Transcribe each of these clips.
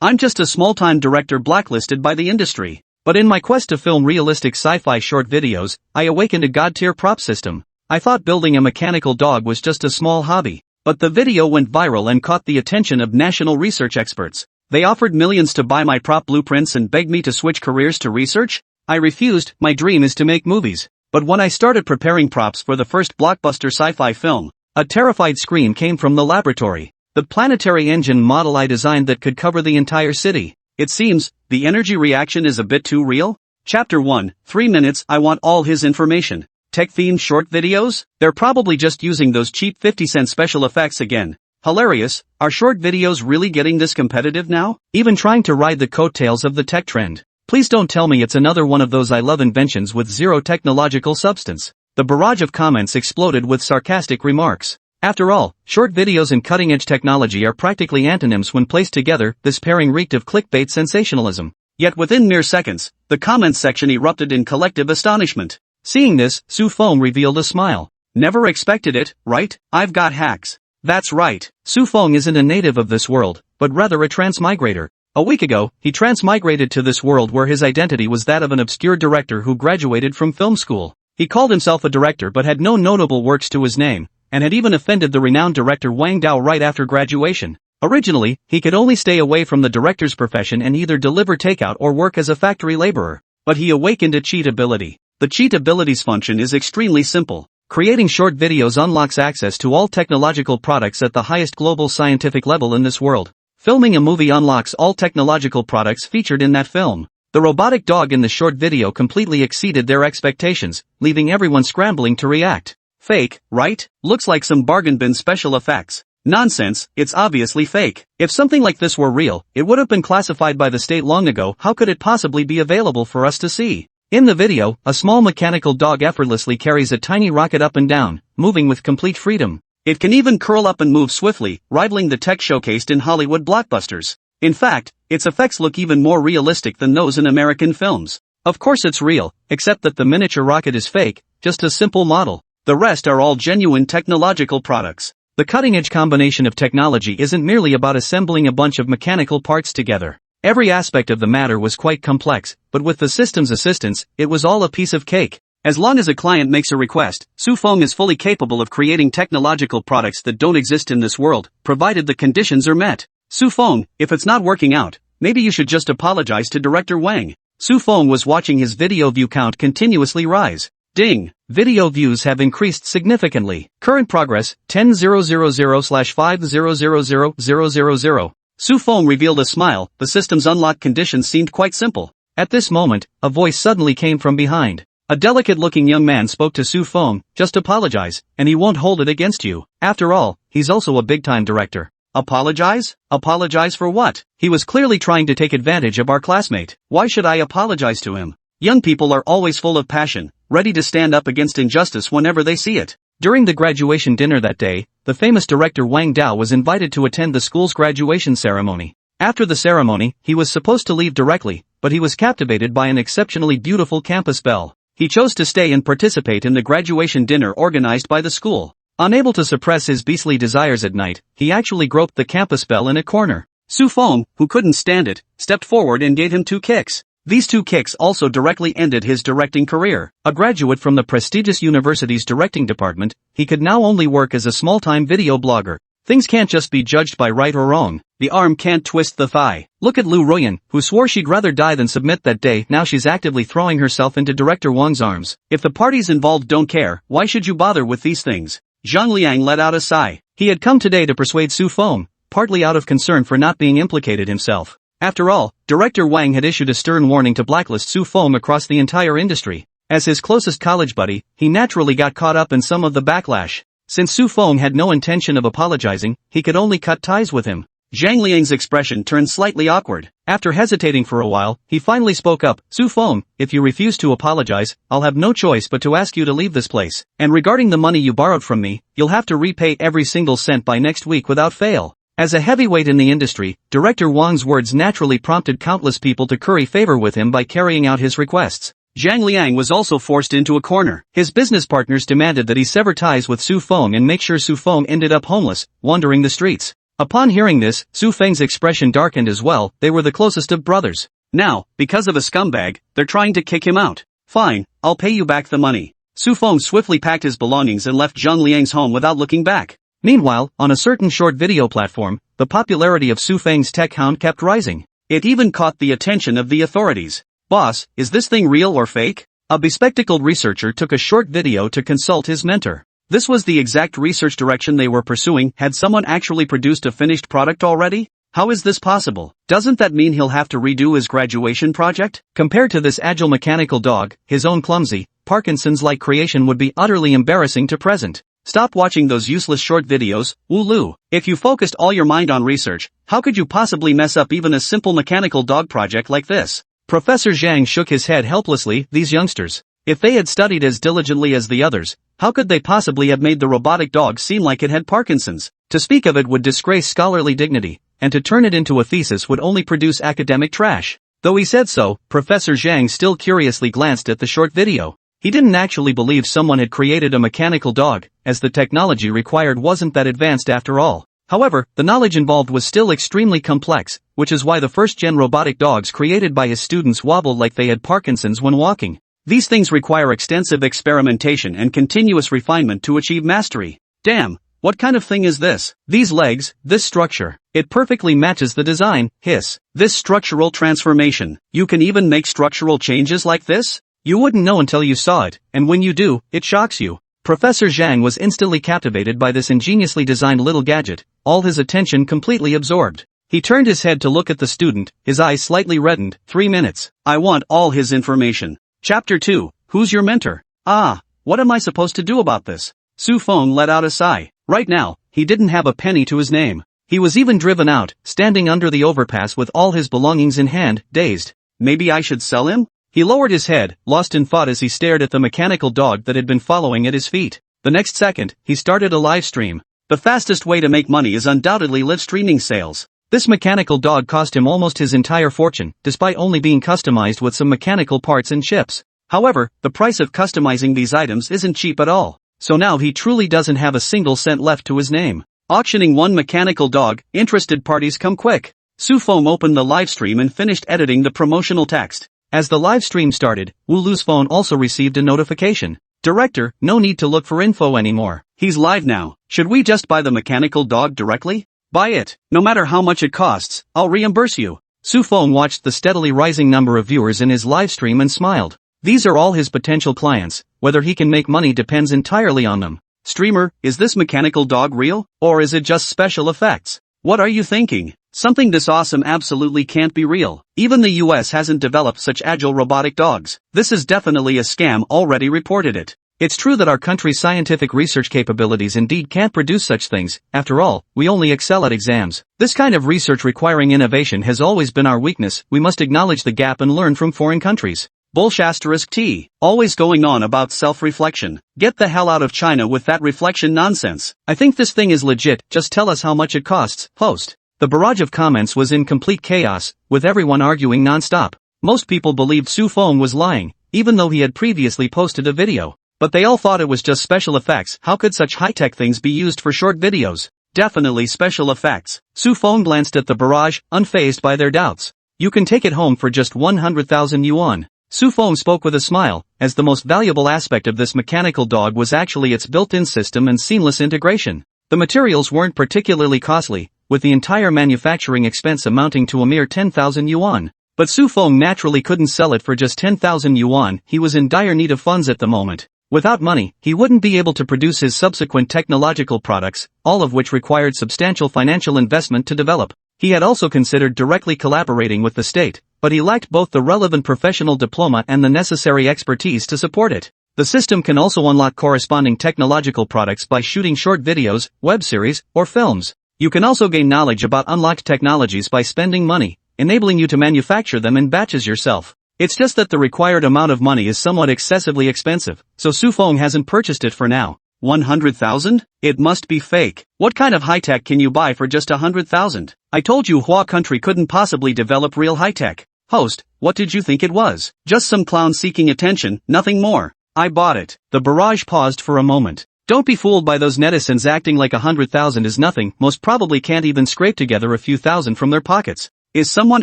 I'm just a small-time director blacklisted by the industry. But in my quest to film realistic sci-fi short videos, I awakened a god-tier prop system. I thought building a mechanical dog was just a small hobby. But the video went viral and caught the attention of national research experts. They offered millions to buy my prop blueprints and begged me to switch careers to research. I refused. My dream is to make movies. But when I started preparing props for the first blockbuster sci-fi film, a terrified scream came from the laboratory. The Planetary Engine model I designed that could cover the entire city. It seems, the energy reaction is a bit too real. Chapter 1, 3 minutes. I want all his information. Tech-themed short videos? They're probably just using those cheap 50-cent special effects again. Hilarious. Are short videos really getting this competitive now? Even trying to ride the coattails of the tech trend. Please don't tell me it's another one of those I love inventions with zero technological substance. The barrage of comments exploded with sarcastic remarks. After all, short videos and cutting-edge technology are practically antonyms when placed together. This pairing reeked of clickbait sensationalism. Yet within mere seconds, the comments section erupted in collective astonishment. Seeing this, Sue Foam revealed a smile. Never expected it, right? I've got hacks. That's right. Sue Foam isn't a native of this world, but rather a transmigrator. A week ago, he transmigrated to this world where his identity was that of an obscure director who graduated from film school. He called himself a director but had no notable works to his name, and had even offended the renowned director Wang Dao right after graduation. Originally, he could only stay away from the director's profession and either deliver takeout or work as a factory laborer. But he awakened a cheat ability. The cheat ability's function is extremely simple. Creating short videos unlocks access to all technological products at the highest global scientific level in this world. Filming a movie unlocks all technological products featured in that film. The robotic dog in the short video completely exceeded their expectations, leaving everyone scrambling to react. Fake, right? Looks like some bargain bin special effects. Nonsense, it's obviously fake. If something like this were real, it would have been classified by the state long ago. How could it possibly be available for us to see? In the video, a small mechanical dog effortlessly carries a tiny rocket up and down, moving with complete freedom. It can even curl up and move swiftly, rivaling the tech showcased in Hollywood blockbusters. In fact, its effects look even more realistic than those in American films. Of course it's real, except that the miniature rocket is fake, just a simple model. The rest are all genuine technological products. The cutting-edge combination of technology isn't merely about assembling a bunch of mechanical parts together. Every aspect of the matter was quite complex, but with the system's assistance, it was all a piece of cake. As long as a client makes a request, Sue Foam is fully capable of creating technological products that don't exist in this world, provided the conditions are met. Sue Foam, if it's not working out, maybe you should just apologize to Director Wang. Sue Foam was watching his video view count continuously rise. Ding! Video views have increased significantly. Current progress, 10,000/5,000,000. Sue Foam revealed a smile. The system's unlock conditions seemed quite simple. At this moment, a voice suddenly came from behind. A delicate-looking young man spoke to Sue Foam. Just apologize, and he won't hold it against you. After all, he's also a big-time director. Apologize? Apologize for what? He was clearly trying to take advantage of our classmate. Why should I apologize to him? Young people are always full of passion, ready to stand up against injustice whenever they see it. During the graduation dinner that day, the famous director Wang Dao was invited to attend the school's graduation ceremony. After the ceremony, he was supposed to leave directly, but he was captivated by an exceptionally beautiful campus belle. He chose to stay and participate in the graduation dinner organized by the school. Unable to suppress his beastly desires at night, he actually groped the campus belle in a corner. Sue Foam, who couldn't stand it, stepped forward and gave him 2 kicks. These 2 kicks also directly ended his directing career. A graduate from the prestigious university's directing department, he could now only work as a small-time video blogger. Things can't just be judged by right or wrong. The arm can't twist the thigh. Look at Lu Ruyan, who swore she'd rather die than submit that day. Now she's actively throwing herself into director Wang's arms. If the parties involved don't care, why should you bother with these things? Zhang Liang let out a sigh. He had come today to persuade Sue Foam, partly out of concern for not being implicated himself. After all, Director Wang had issued a stern warning to blacklist Sue Foam across the entire industry. As his closest college buddy, he naturally got caught up in some of the backlash. Since Sue Foam had no intention of apologizing, he could only cut ties with him. Zhang Liang's expression turned slightly awkward. After hesitating for a while, he finally spoke up. Sue Foam, if you refuse to apologize, I'll have no choice but to ask you to leave this place. And regarding the money you borrowed from me, you'll have to repay every single cent by next week without fail. As a heavyweight in the industry, Director Wang's words naturally prompted countless people to curry favor with him by carrying out his requests. Zhang Liang was also forced into a corner. His business partners demanded that he sever ties with Sue Foam and make sure Sue Foam ended up homeless, wandering the streets. Upon hearing this, Su Feng's expression darkened as well. They were the closest of brothers. Now, because of a scumbag, they're trying to kick him out. Fine, I'll pay you back the money. Su Feng swiftly packed his belongings and left Zhang Liang's home without looking back. Meanwhile, on a certain short video platform, the popularity of Su Feng's tech hound kept rising. It even caught the attention of the authorities. Boss, is this thing real or fake? A bespectacled researcher took a short video to consult his mentor. This was the exact research direction they were pursuing. Had someone actually produced a finished product already? How is this possible? Doesn't that mean he'll have to redo his graduation project? Compared to this agile mechanical dog, his own clumsy, Parkinson's-like creation would be utterly embarrassing to present. Stop watching those useless short videos, Wu Lu. If you focused all your mind on research, how could you possibly mess up even a simple mechanical dog project like this? Professor Zhang shook his head helplessly. These youngsters, if they had studied as diligently as the others, how could they possibly have made the robotic dog seem like it had Parkinson's? To speak of it would disgrace scholarly dignity, and to turn it into a thesis would only produce academic trash. Though he said so, Professor Zhang still curiously glanced at the short video. He didn't actually believe someone had created a mechanical dog, as the technology required wasn't that advanced after all. However, the knowledge involved was still extremely complex, which is why the first-gen robotic dogs created by his students wobbled like they had Parkinson's when walking. These things require extensive experimentation and continuous refinement to achieve mastery. Damn, what kind of thing is this? These legs, this structure. It perfectly matches the design. Hiss. This structural transformation. You can even make structural changes like this? You wouldn't know until you saw it, and when you do, it shocks you. Professor Zhang was instantly captivated by this ingeniously designed little gadget, all his attention completely absorbed. He turned his head to look at the student, his eyes slightly reddened. 3 minutes. I want all his information. Chapter 2. Who's your mentor? Ah, what am I supposed to do about this? Su Feng let out a sigh. Right now, he didn't have a penny to his name. He was even driven out, standing under the overpass with all his belongings in hand, dazed. Maybe I should sell him? He lowered his head, lost in thought as he stared at the mechanical dog that had been following at his feet. The next second, he started a live stream. The fastest way to make money is undoubtedly live streaming sales. This mechanical dog cost him almost his entire fortune, despite only being customized with some mechanical parts and chips. However, the price of customizing these items isn't cheap at all. So now he truly doesn't have a single cent left to his name. Auctioning one mechanical dog, interested parties come quick. Su Feng opened the live stream and finished editing the promotional text. As the live stream started, Wu Lu's phone also received a notification. Director, no need to look for info anymore. He's live now. Should we just buy the mechanical dog directly? Buy it. No matter how much it costs, I'll reimburse you. Su Feng watched the steadily rising number of viewers in his live stream and smiled. These are all his potential clients. Whether he can make money depends entirely on them. Streamer, is this mechanical dog real? Or is it just special effects? What are you thinking? Something this awesome absolutely can't be real. Even the US hasn't developed such agile robotic dogs. This is definitely a scam. Already reported it. It's true that our country's scientific research capabilities indeed can't produce such things. After all, we only excel at exams. This kind of research requiring innovation has always been our weakness. We must acknowledge the gap and learn from foreign countries. Bullsh*T. Always going on about self-reflection. Get the hell out of China with that reflection nonsense. I think this thing is legit. Just tell us how much it costs. Post. The barrage of comments was in complete chaos, with everyone arguing non-stop. Most people believed Su Feng was lying, even though he had previously posted a video. But they all thought it was just special effects. How could such high-tech things be used for short videos? Definitely special effects. Su Feng glanced at the barrage, unfazed by their doubts. You can take it home for just 100,000 yuan. Su Feng spoke with a smile, as the most valuable aspect of this mechanical dog was actually its built-in system and seamless integration. The materials weren't particularly costly, with the entire manufacturing expense amounting to a mere 10,000 yuan. But Su Feng naturally couldn't sell it for just 10,000 yuan. He was in dire need of funds at the moment. Without money, he wouldn't be able to produce his subsequent technological products, all of which required substantial financial investment to develop. He had also considered directly collaborating with the state, but he lacked both the relevant professional diploma and the necessary expertise to support it. The system can also unlock corresponding technological products by shooting short videos, web series, or films. You can also gain knowledge about unlocked technologies by spending money, enabling you to manufacture them in batches yourself. It's just that the required amount of money is somewhat excessively expensive, so Su Feng hasn't purchased it for now. 100,000? It must be fake. What kind of high-tech can you buy for just 100,000? I told you Hua country couldn't possibly develop real high-tech. Host, what did you think it was? Just some clown seeking attention, nothing more. I bought it. The barrage paused for a moment. Don't be fooled by those netizens acting like 100,000 is nothing, most probably can't even scrape together a few thousand from their pockets. Is someone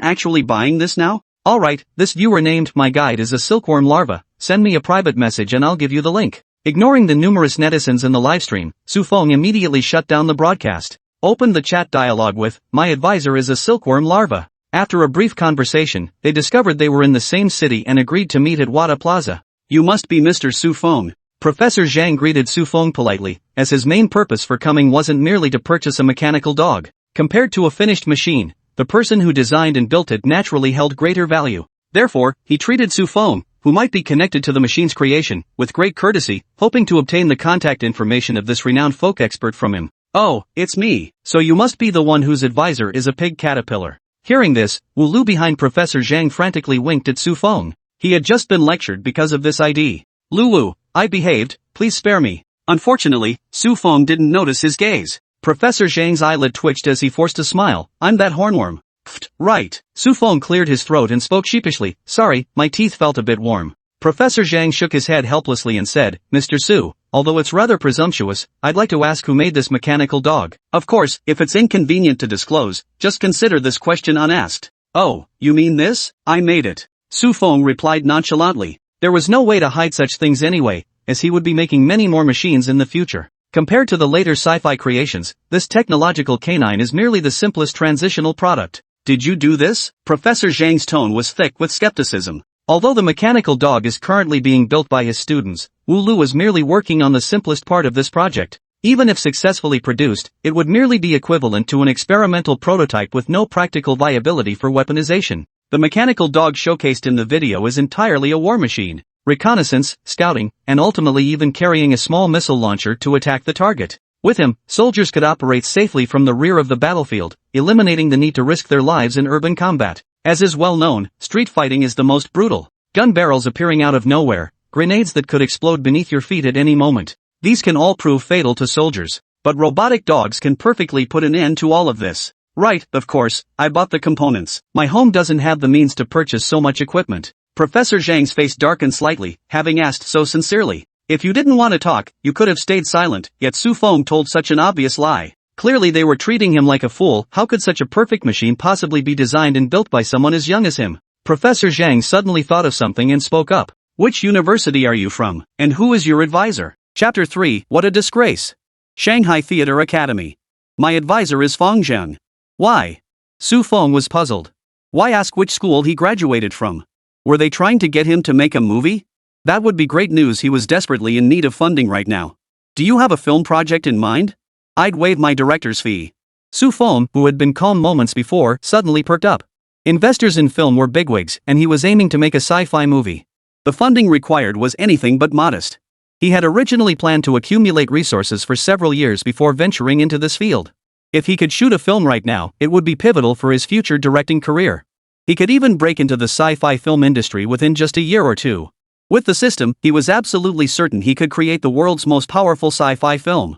actually buying this now? Alright, this viewer named My Guide is a silkworm larva, send me a private message and I'll give you the link. Ignoring the numerous netizens in the livestream, Su Feng immediately shut down the broadcast. Opened the chat dialogue with, my advisor is a silkworm larva. After a brief conversation, they discovered they were in the same city and agreed to meet at Wada Plaza. You must be Mr. Su Feng. Professor Zhang greeted Su Feng politely, as his main purpose for coming wasn't merely to purchase a mechanical dog. Compared to a finished machine, the person who designed and built it naturally held greater value. Therefore, he treated Su Feng, who might be connected to the machine's creation, with great courtesy, hoping to obtain the contact information of this renowned folk expert from him. Oh, it's me. So you must be the one whose advisor is a pig caterpillar. Hearing this, Wu Lu behind Professor Zhang frantically winked at Su Feng. He had just been lectured because of this ID. Lulu, I behaved, please spare me. Unfortunately, Su Feng didn't notice his gaze. Professor Zhang's eyelid twitched as he forced a smile. I'm that hornworm. Pfft, right. Su Feng cleared his throat and spoke sheepishly. Sorry, my teeth felt a bit warm. Professor Zhang shook his head helplessly and said, Mr. Su, although it's rather presumptuous, I'd like to ask who made this mechanical dog. Of course, if it's inconvenient to disclose, just consider this question unasked. Oh, you mean this? I made it. Su Feng replied nonchalantly. There was no way to hide such things anyway, as he would be making many more machines in the future. Compared to the later sci-fi creations, this technological canine is merely the simplest transitional product. Did you do this? Professor Zhang's tone was thick with skepticism. Although the mechanical dog is currently being built by his students, Wu Lu is merely working on the simplest part of this project. Even if successfully produced, it would merely be equivalent to an experimental prototype with no practical viability for weaponization. The mechanical dog showcased in the video is entirely a war machine, reconnaissance, scouting, and ultimately even carrying a small missile launcher to attack the target. With him, soldiers could operate safely from the rear of the battlefield, eliminating the need to risk their lives in urban combat. As is well known, street fighting is the most brutal. Gun barrels appearing out of nowhere, grenades that could explode beneath your feet at any moment. These can all prove fatal to soldiers. But robotic dogs can perfectly put an end to all of this. Right, of course, I bought the components. My home doesn't have the means to purchase so much equipment. Professor Zhang's face darkened slightly, having asked so sincerely. If you didn't want to talk, you could have stayed silent, yet Su Feng told such an obvious lie. Clearly they were treating him like a fool. How could such a perfect machine possibly be designed and built by someone as young as him? Professor Zhang suddenly thought of something and spoke up. Which university are you from, and who is your advisor? Chapter 3, What a Disgrace. Shanghai Theater Academy. My advisor is Feng Zheng. Why? Su Feng was puzzled. Why ask which school he graduated from? Were they trying to get him to make a movie? That would be great news. He was desperately in need of funding right now. Do you have a film project in mind? I'd waive my director's fee. Su Feng, who had been calm moments before, suddenly perked up. Investors in film were bigwigs, and he was aiming to make a sci-fi movie. The funding required was anything but modest. He had originally planned to accumulate resources for several years before venturing into this field. If he could shoot a film right now, it would be pivotal for his future directing career. He could even break into the sci-fi film industry within just a year or two. With the system, he was absolutely certain he could create the world's most powerful sci-fi film.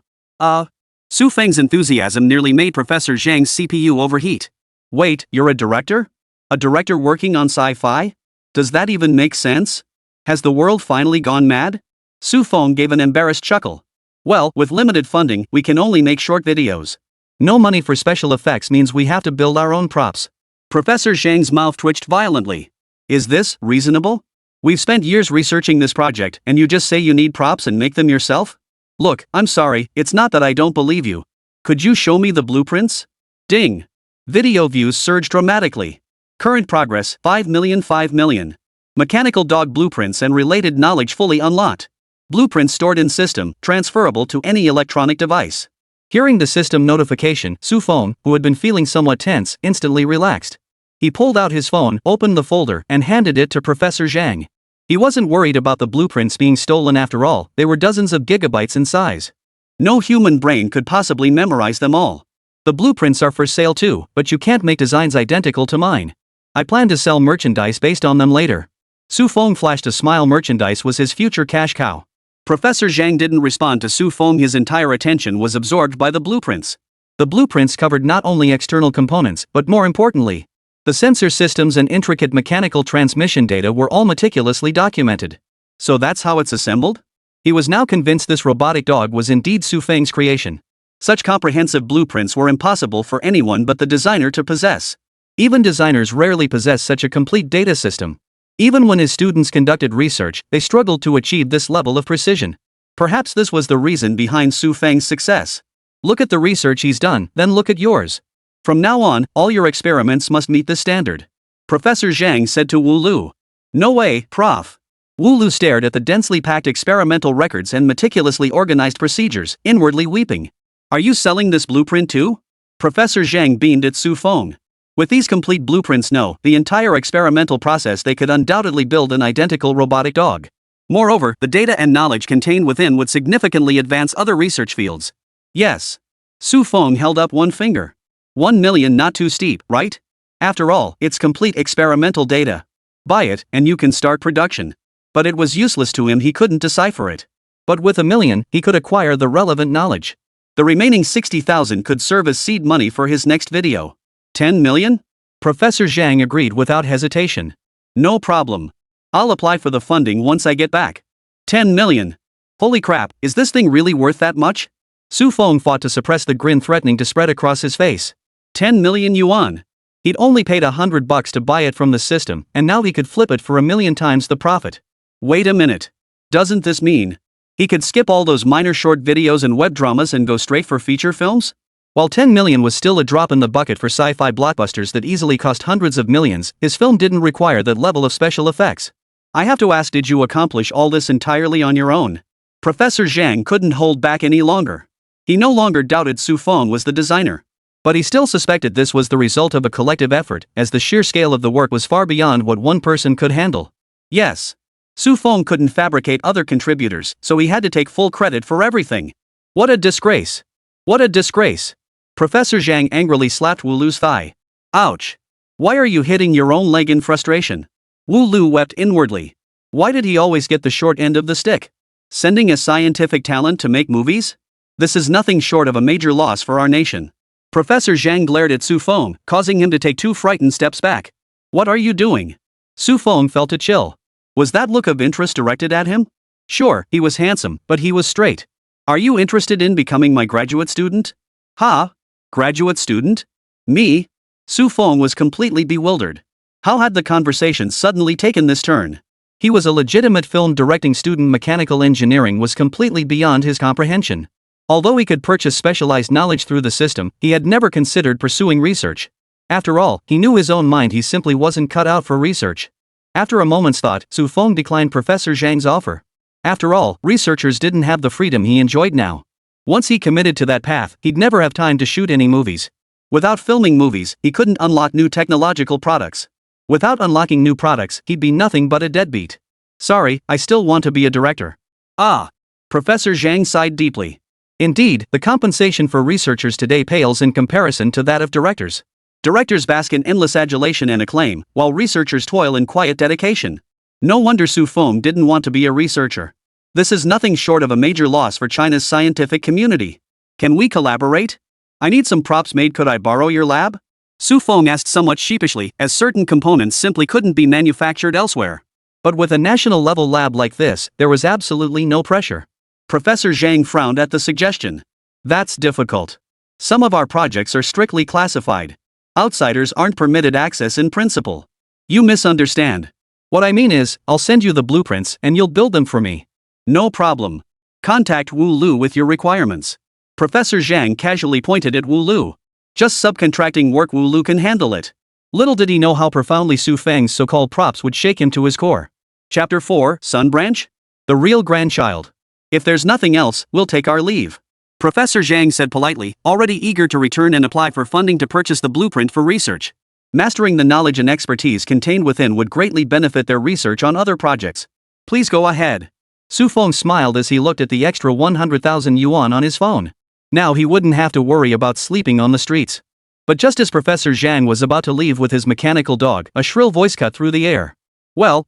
Su Feng's enthusiasm nearly made Professor Zhang's CPU overheat. Wait, you're a director? A director working on sci-fi? Does that even make sense? Has the world finally gone mad? Su Feng gave an embarrassed chuckle. Well, with limited funding, we can only make short videos. No money for special effects means we have to build our own props. Professor Zhang's mouth twitched violently. Is this reasonable? We've spent years researching this project, and you just say you need props and make them yourself? Look, I'm sorry, it's not that I don't believe you. Could you show me the blueprints? Ding. Video views surged dramatically. Current progress, 5 million. Mechanical dog blueprints and related knowledge fully unlocked. Blueprints stored in system, transferable to any electronic device. Hearing the system notification, Su Feng, who had been feeling somewhat tense, instantly relaxed. He pulled out his phone, opened the folder, and handed it to Professor Zhang. He wasn't worried about the blueprints being stolen after all. They were dozens of gigabytes in size. No human brain could possibly memorize them all. The blueprints are for sale too, but you can't make designs identical to mine. I plan to sell merchandise based on them later. Su Feng flashed a smile. Merchandise was his future cash cow. Professor Zhang didn't respond to Su Feng. His entire attention was absorbed by the blueprints. The blueprints covered not only external components, but more importantly, the sensor systems and intricate mechanical transmission data were all meticulously documented. So that's how it's assembled? He was now convinced this robotic dog was indeed Su Feng's creation. Such comprehensive blueprints were impossible for anyone but the designer to possess. Even designers rarely possess such a complete data system. Even when his students conducted research, they struggled to achieve this level of precision. Perhaps this was the reason behind Su Feng's success. Look at the research he's done, then look at yours. From now on, all your experiments must meet this standard. Professor Zhang said to Wu Lu. No way, Prof. Wu Lu stared at the densely packed experimental records and meticulously organized procedures, inwardly weeping. Are you selling this blueprint too? Professor Zhang beamed at Su Feng. With these complete blueprints, the entire experimental process, they could undoubtedly build an identical robotic dog. Moreover, the data and knowledge contained within would significantly advance other research fields. Yes. Su Feng held up one finger. 1 million, not too steep, right? After all, it's complete experimental data. Buy it, and you can start production. But it was useless to him, he couldn't decipher it. But with 1 million, he could acquire the relevant knowledge. The remaining 60,000 could serve as seed money for his next video. 10 million? Professor Zhang agreed without hesitation. No problem. I'll apply for the funding once I get back. 10 million. Holy crap, is this thing really worth that much? Su Feng fought to suppress the grin threatening to spread across his face. 10 million yuan. He'd only paid $100 to buy it from the system, and now he could flip it for 1 million times the profit. Wait a minute. Doesn't this mean he could skip all those minor short videos and web dramas and go straight for feature films? While 10 million was still a drop in the bucket for sci-fi blockbusters that easily cost hundreds of millions, his film didn't require that level of special effects. I have to ask, did you accomplish all this entirely on your own? Professor Zhang couldn't hold back any longer. He no longer doubted Su Feng was the designer. But he still suspected this was the result of a collective effort, as the sheer scale of the work was far beyond what one person could handle. Yes. Su Feng couldn't fabricate other contributors, so he had to take full credit for everything. What a disgrace! What a disgrace! Professor Zhang angrily slapped Wu Lu's thigh. Ouch! Why are you hitting your own leg in frustration? Wu Lu wept inwardly. Why did he always get the short end of the stick? Sending a scientific talent to make movies? This is nothing short of a major loss for our nation. Professor Zhang glared at Su Feng, causing him to take 2 frightened steps back. What are you doing? Su Feng felt a chill. Was that look of interest directed at him? Sure, he was handsome, but he was straight. Are you interested in becoming my graduate student? Ha? Graduate student? Me? Su Feng was completely bewildered. How had the conversation suddenly taken this turn? He was a legitimate film directing student. Mechanical engineering was completely beyond his comprehension. Although he could purchase specialized knowledge through the system, he had never considered pursuing research. After all, he knew his own mind, he simply wasn't cut out for research. After a moment's thought, Su Feng declined Professor Zhang's offer. After all, researchers didn't have the freedom he enjoyed now. Once he committed to that path, he'd never have time to shoot any movies. Without filming movies, he couldn't unlock new technological products. Without unlocking new products, he'd be nothing but a deadbeat. Sorry, I still want to be a director. Ah! Professor Zhang sighed deeply. Indeed, the compensation for researchers today pales in comparison to that of directors. Directors bask in endless adulation and acclaim, while researchers toil in quiet dedication. No wonder Su Feng didn't want to be a researcher. This is nothing short of a major loss for China's scientific community. Can we collaborate? I need some props made, could I borrow your lab? Su Feng asked somewhat sheepishly, as certain components simply couldn't be manufactured elsewhere. But with a national-level lab like this, there was absolutely no pressure. Professor Zhang frowned at the suggestion. That's difficult. Some of our projects are strictly classified. Outsiders aren't permitted access in principle. You misunderstand. What I mean is, I'll send you the blueprints and you'll build them for me. No problem. Contact Wu Lu with your requirements. Professor Zhang casually pointed at Wu Lu. Just subcontracting work, Wu Lu can handle it. Little did he know how profoundly Su Feng's so-called props would shake him to his core. Chapter 4, Sunbranch? The real grandchild. If there's nothing else, we'll take our leave. Professor Zhang said politely, already eager to return and apply for funding to purchase the blueprint for research. Mastering the knowledge and expertise contained within would greatly benefit their research on other projects. Please go ahead. Su Feng smiled as he looked at the extra 100,000 yuan on his phone. Now he wouldn't have to worry about sleeping on the streets. But just as Professor Zhang was about to leave with his mechanical dog, a shrill voice cut through the air. Well,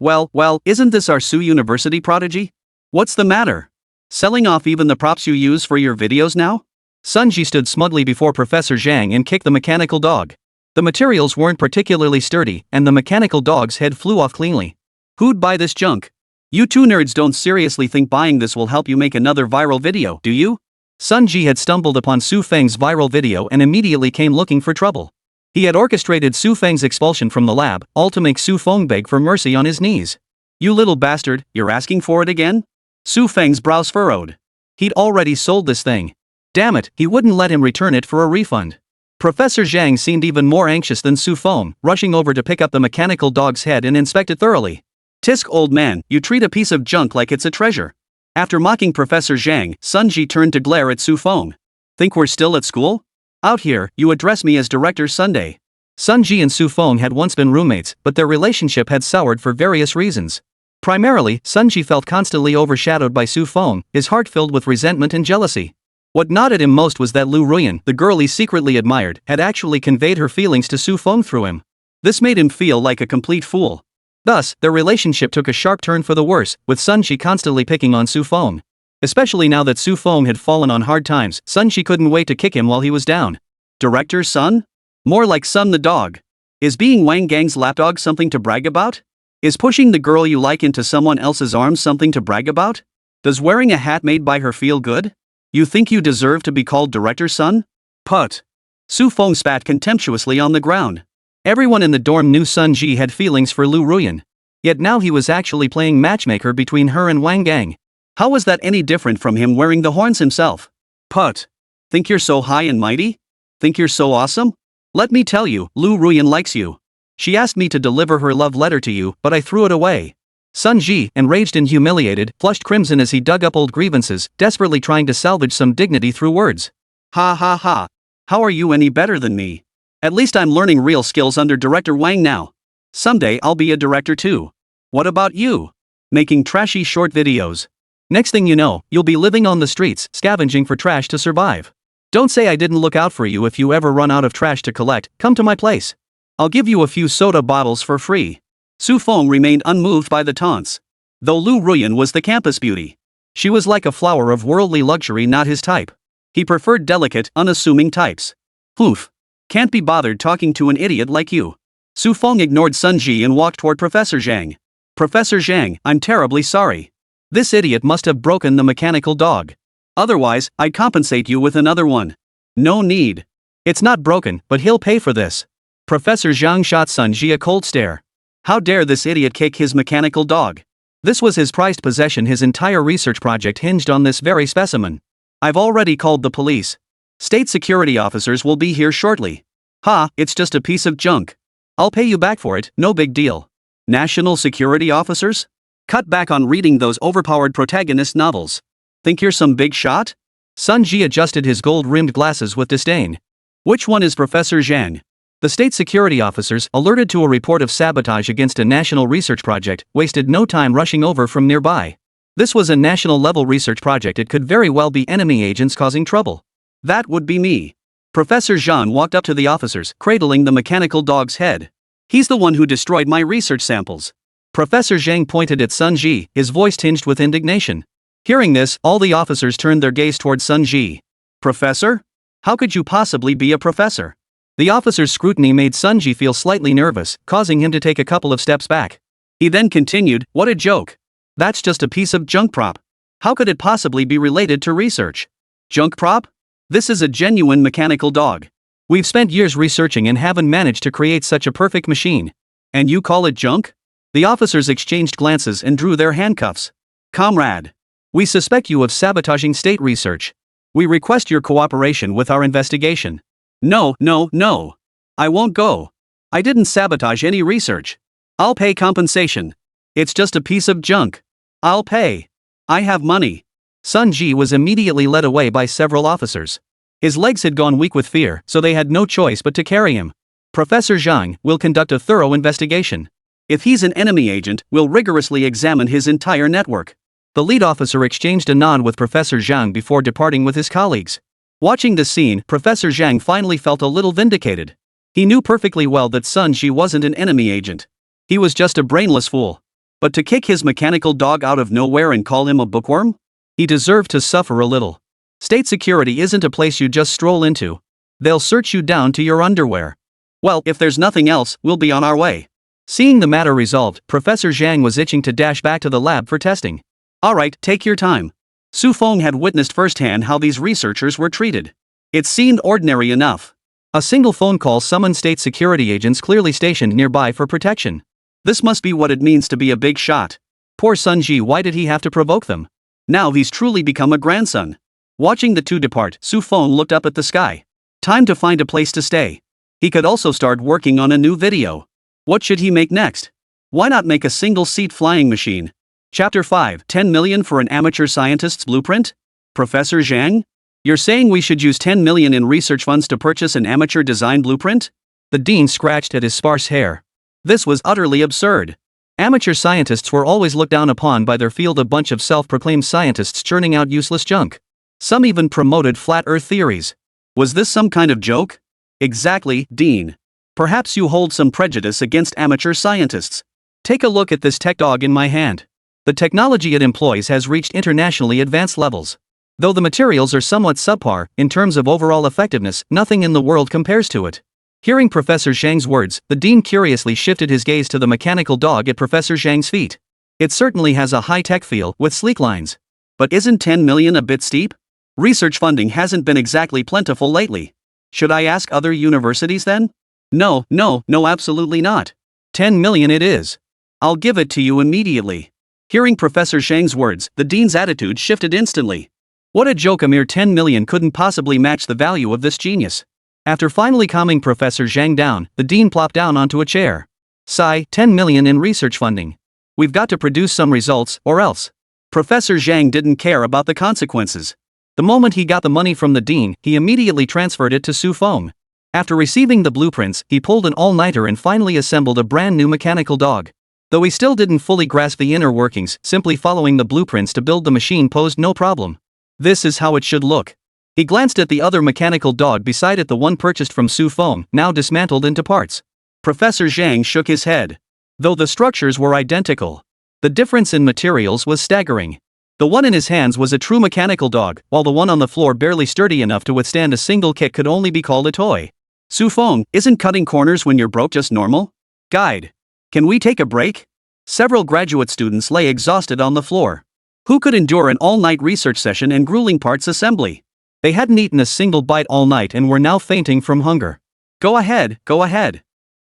isn't this our Su University prodigy? What's the matter? Selling off even the props you use for your videos now? Sunji stood smugly before Professor Zhang and kicked the mechanical dog. The materials weren't particularly sturdy, and the mechanical dog's head flew off cleanly. Who'd buy this junk? You two nerds don't seriously think buying this will help you make another viral video, do you? Sun Ji had stumbled upon Su Feng's viral video and immediately came looking for trouble. He had orchestrated Su Feng's expulsion from the lab, all to make Su Feng beg for mercy on his knees. You little bastard, you're asking for it again? Su Feng's brows furrowed. He'd already sold this thing. Damn it, he wouldn't let him return it for a refund. Professor Zhang seemed even more anxious than Su Feng, rushing over to pick up the mechanical dog's head and inspect it thoroughly. Tisk, old man, you treat a piece of junk like it's a treasure. After mocking Professor Zhang, Sun Ji turned to glare at Su Feng. Think we're still at school? Out here, you address me as Director Sunday. Sun Ji and Su Feng had once been roommates, but their relationship had soured for various reasons. Primarily, Sun Ji felt constantly overshadowed by Su Feng, his heart filled with resentment and jealousy. What gnawed at him most was that Lu Ruyan, the girl he secretly admired, had actually conveyed her feelings to Su Feng through him. This made him feel like a complete fool. Thus, their relationship took a sharp turn for the worse, with Sun Ji constantly picking on Su Feng. Especially now that Su Feng had fallen on hard times, Sun Ji couldn't wait to kick him while he was down. Director Sun? More like Sun the dog. Is being Wang Gang's lapdog something to brag about? Is pushing the girl you like into someone else's arms something to brag about? Does wearing a hat made by her feel good? You think you deserve to be called Director Sun? Put. Su Feng spat contemptuously on the ground. Everyone in the dorm knew Sun Ji had feelings for Lu Ruyan. Yet now he was actually playing matchmaker between her and Wang Gang. How was that any different from him wearing the horns himself? Put. Think you're so high and mighty? Think you're so awesome? Let me tell you, Lu Ruyan likes you. She asked me to deliver her love letter to you, but I threw it away. Sun Ji, enraged and humiliated, flushed crimson as he dug up old grievances, desperately trying to salvage some dignity through words. Ha ha ha. How are you any better than me? At least I'm learning real skills under Director Wang now. Someday I'll be a director too. What about you? Making trashy short videos. Next thing you know, you'll be living on the streets, scavenging for trash to survive. Don't say I didn't look out for you. If you ever run out of trash to collect, come to my place. I'll give you a few soda bottles for free. Su Feng remained unmoved by the taunts. Though Lu Ruyan was the campus beauty. She was like a flower of worldly luxury, not his type. He preferred delicate, unassuming types. Oof. Can't be bothered talking to an idiot like you. Su Feng ignored Sun Ji and walked toward Professor Zhang. Professor Zhang, I'm terribly sorry. This idiot must have broken the mechanical dog. Otherwise, I'd compensate you with another one. No need. It's not broken, but he'll pay for this. Professor Zhang shot Sun Ji a cold stare. How dare this idiot kick his mechanical dog? This was his prized possession. His entire research project hinged on this very specimen. I've already called the police. State security officers will be here shortly. Ha, it's just a piece of junk. I'll pay you back for it, no big deal. National security officers? Cut back on reading those overpowered protagonist novels. Think you're some big shot? Sun Ji adjusted his gold-rimmed glasses with disdain. Which one is Professor Zhang? The state security officers, alerted to a report of sabotage against a national research project, wasted no time rushing over from nearby. This was a national-level research project. It could very well be enemy agents causing trouble. That would be me. Professor Zhang walked up to the officers, cradling the mechanical dog's head. He's the one who destroyed my research samples. Professor Zhang pointed at Sun Ji, his voice tinged with indignation. Hearing this, all the officers turned their gaze toward Sun Ji. Professor? How could you possibly be a professor? The officer's scrutiny made Sun Ji feel slightly nervous, causing him to take a couple of steps back. He then continued, what a joke. That's just a piece of junk prop. How could it possibly be related to research? Junk prop? This is a genuine mechanical dog. We've spent years researching and haven't managed to create such a perfect machine. And you call it junk? The officers exchanged glances and drew their handcuffs. Comrade. We suspect you of sabotaging state research. We request your cooperation with our investigation. No, no, no. I won't go. I didn't sabotage any research. I'll pay compensation. It's just a piece of junk. I'll pay. I have money. Sun Ji was immediately led away by several officers. His legs had gone weak with fear, so they had no choice but to carry him. Professor Zhang will conduct a thorough investigation. If he's an enemy agent, we'll rigorously examine his entire network. The lead officer exchanged a nod with Professor Zhang before departing with his colleagues. Watching this scene, Professor Zhang finally felt a little vindicated. He knew perfectly well that Sun Ji wasn't an enemy agent. He was just a brainless fool. But to kick his mechanical dog out of nowhere and call him a bookworm? He deserved to suffer a little. State security isn't a place you just stroll into. They'll search you down to your underwear. Well, if there's nothing else, we'll be on our way. Seeing the matter resolved, Professor Zhang was itching to dash back to the lab for testing. Alright, take your time. Su Feng had witnessed firsthand how these researchers were treated. It seemed ordinary enough. A single phone call summoned state security agents clearly stationed nearby for protection. This must be what it means to be a big shot. Poor Sunji, why did he have to provoke them? Now he's truly become a grandson. Watching the two depart, Su Feng looked up at the sky. Time to find a place to stay. He could also start working on a new video. What should he make next? Why not make a single-seat flying machine? Chapter 5, 10 million for an amateur scientist's blueprint? Professor Zhang? You're saying we should use 10 million in research funds to purchase an amateur design blueprint? The dean scratched at his sparse hair. This was utterly absurd. Amateur scientists were always looked down upon by their field, a bunch of self-proclaimed scientists churning out useless junk. Some even promoted flat earth theories. Was this some kind of joke? Exactly, Dean. Perhaps you hold some prejudice against amateur scientists. Take a look at this tech dog in my hand. The technology it employs has reached internationally advanced levels. Though the materials are somewhat subpar, in terms of overall effectiveness, nothing in the world compares to it. Hearing Professor Zhang's words, the dean curiously shifted his gaze to the mechanical dog at Professor Zhang's feet. It certainly has a high-tech feel, with sleek lines. But isn't 10 million a bit steep? Research funding hasn't been exactly plentiful lately. Should I ask other universities then? No, absolutely not. 10 million it is. I'll give it to you immediately. Hearing Professor Zhang's words, the dean's attitude shifted instantly. What a joke, a mere 10 million couldn't possibly match the value of this genius. After finally calming Professor Zhang down, the dean plopped down onto a chair. Sigh, 10 million in research funding. We've got to produce some results, or else. Professor Zhang didn't care about the consequences. The moment he got the money from the dean, he immediately transferred it to Su Feng. After receiving the blueprints, he pulled an all-nighter and finally assembled a brand new mechanical dog. Though he still didn't fully grasp the inner workings, simply following the blueprints to build the machine posed no problem. This is how it should look. He glanced at the other mechanical dog beside it, the one purchased from Su Feng, now dismantled into parts. Professor Zhang shook his head. Though the structures were identical, the difference in materials was staggering. The one in his hands was a true mechanical dog, while the one on the floor, barely sturdy enough to withstand a single kick, could only be called a toy. Su Feng, isn't cutting corners when you're broke just normal? Guide. Can we take a break? Several graduate students lay exhausted on the floor. Who could endure an all-night research session and grueling parts assembly? They hadn't eaten a single bite all night and were now fainting from hunger. Go ahead.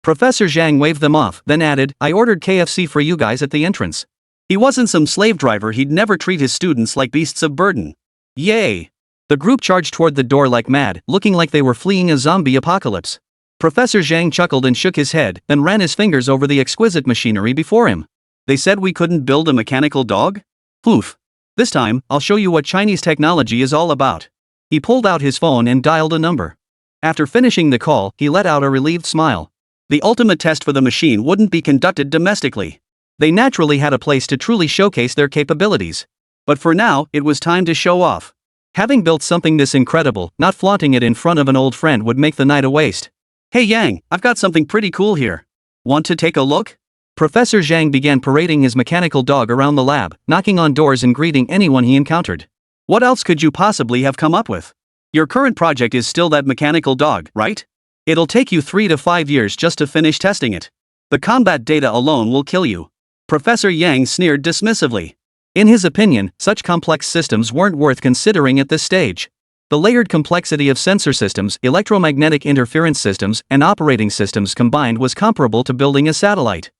Professor Zhang waved them off, then added, I ordered KFC for you guys at the entrance. He wasn't some slave driver, he'd never treat his students like beasts of burden. Yay! The group charged toward the door like mad, looking like they were fleeing a zombie apocalypse. Professor Zhang chuckled and shook his head, then ran his fingers over the exquisite machinery before him. They said we couldn't build a mechanical dog? Oof. This time, I'll show you what Chinese technology is all about. He pulled out his phone and dialed a number. After finishing the call, he let out a relieved smile. The ultimate test for the machine wouldn't be conducted domestically. They naturally had a place to truly showcase their capabilities. But for now, it was time to show off. Having built something this incredible, not flaunting it in front of an old friend would make the night a waste. Hey Yang, I've got something pretty cool here. Want to take a look? Professor Zhang began parading his mechanical dog around the lab, knocking on doors and greeting anyone he encountered. What else could you possibly have come up with? Your current project is still that mechanical dog, right? It'll take you 3 to 5 years just to finish testing it. The combat data alone will kill you. Professor Yang sneered dismissively. In his opinion, such complex systems weren't worth considering at this stage. The layered complexity of sensor systems, electromagnetic interference systems, and operating systems combined was comparable to building a satellite.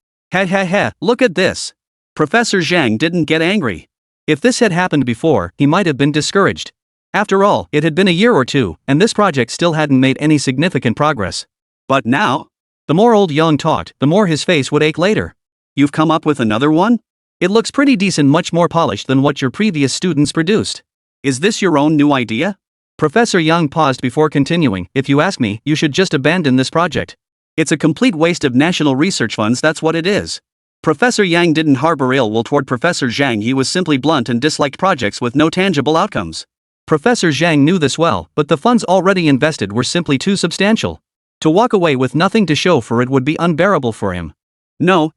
Look at this. Professor Zhang didn't get angry. If this had happened before, he might have been discouraged. After all, it had been a year or two, and this project still hadn't made any significant progress. But now? The more old Yang talked, the more his face would ache later. You've come up with another one? It looks pretty decent, much more polished than what your previous students produced. Is this your own new idea? Professor Yang paused before continuing. If you ask me, you should just abandon this project. It's a complete waste of national research funds, that's what it is. Professor Yang didn't harbor ill will toward Professor Zhang, he was simply blunt and disliked projects with no tangible outcomes. Professor Zhang knew this well, but the funds already invested were simply too substantial. To walk away with nothing to show for it would be unbearable for him. No.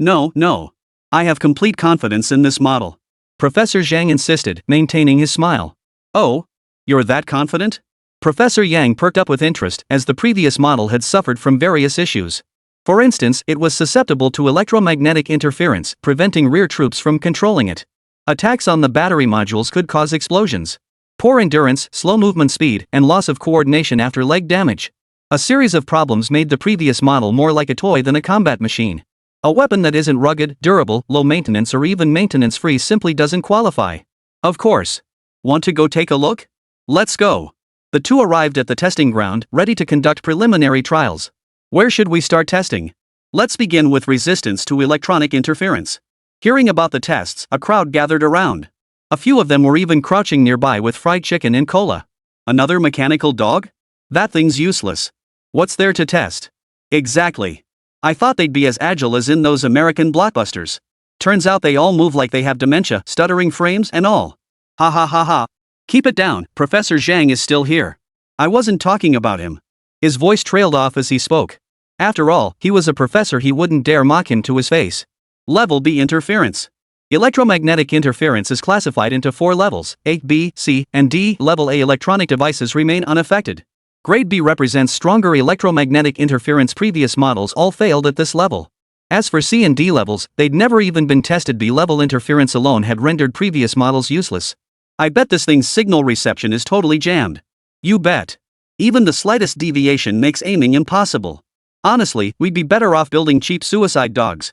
I have complete confidence in this model. Professor Zhang insisted, maintaining his smile. Oh? You're that confident? Professor Yang perked up with interest, as the previous model had suffered from various issues. For instance, it was susceptible to electromagnetic interference, preventing rear troops from controlling it. Attacks on the battery modules could cause explosions. Poor endurance, slow movement speed, and loss of coordination after leg damage. A series of problems made the previous model more like a toy than a combat machine. A weapon that isn't rugged, durable, low maintenance, or even maintenance-free simply doesn't qualify. Of course. Want to go take a look? Let's go. The two arrived at the testing ground, ready to conduct preliminary trials. Where should we start testing? Let's begin with resistance to electronic interference. Hearing about the tests, a crowd gathered around. A few of them were even crouching nearby with fried chicken and cola. Another mechanical dog? That thing's useless. What's there to test? Exactly. I thought they'd be as agile as in those American blockbusters. Turns out they all move like they have dementia, stuttering frames and all. Ha ha ha ha. Keep it down, Professor Zhang is still here. I wasn't talking about him. His voice trailed off as he spoke. After all, he was a professor, he wouldn't dare mock him to his face. Level B interference. Electromagnetic interference is classified into 4 levels, A, B, C, and D. Level A electronic devices remain unaffected. Grade B represents stronger electromagnetic interference. Previous models all failed at this level. As for C and D levels, they'd never even been tested. B-level interference alone had rendered previous models useless. I bet this thing's signal reception is totally jammed. You bet. Even the slightest deviation makes aiming impossible. Honestly, we'd be better off building cheap suicide dogs.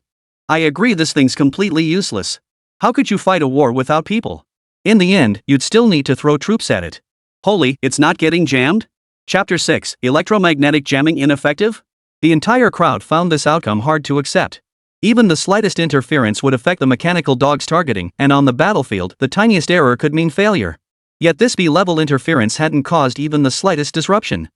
I agree, this thing's completely useless. How could you fight a war without people? In the end, you'd still need to throw troops at it. Holy, it's not getting jammed? Chapter 6, Electromagnetic Jamming Ineffective? The entire crowd found this outcome hard to accept. Even the slightest interference would affect the mechanical dog's targeting, and on the battlefield, the tiniest error could mean failure. Yet this B-level interference hadn't caused even the slightest disruption.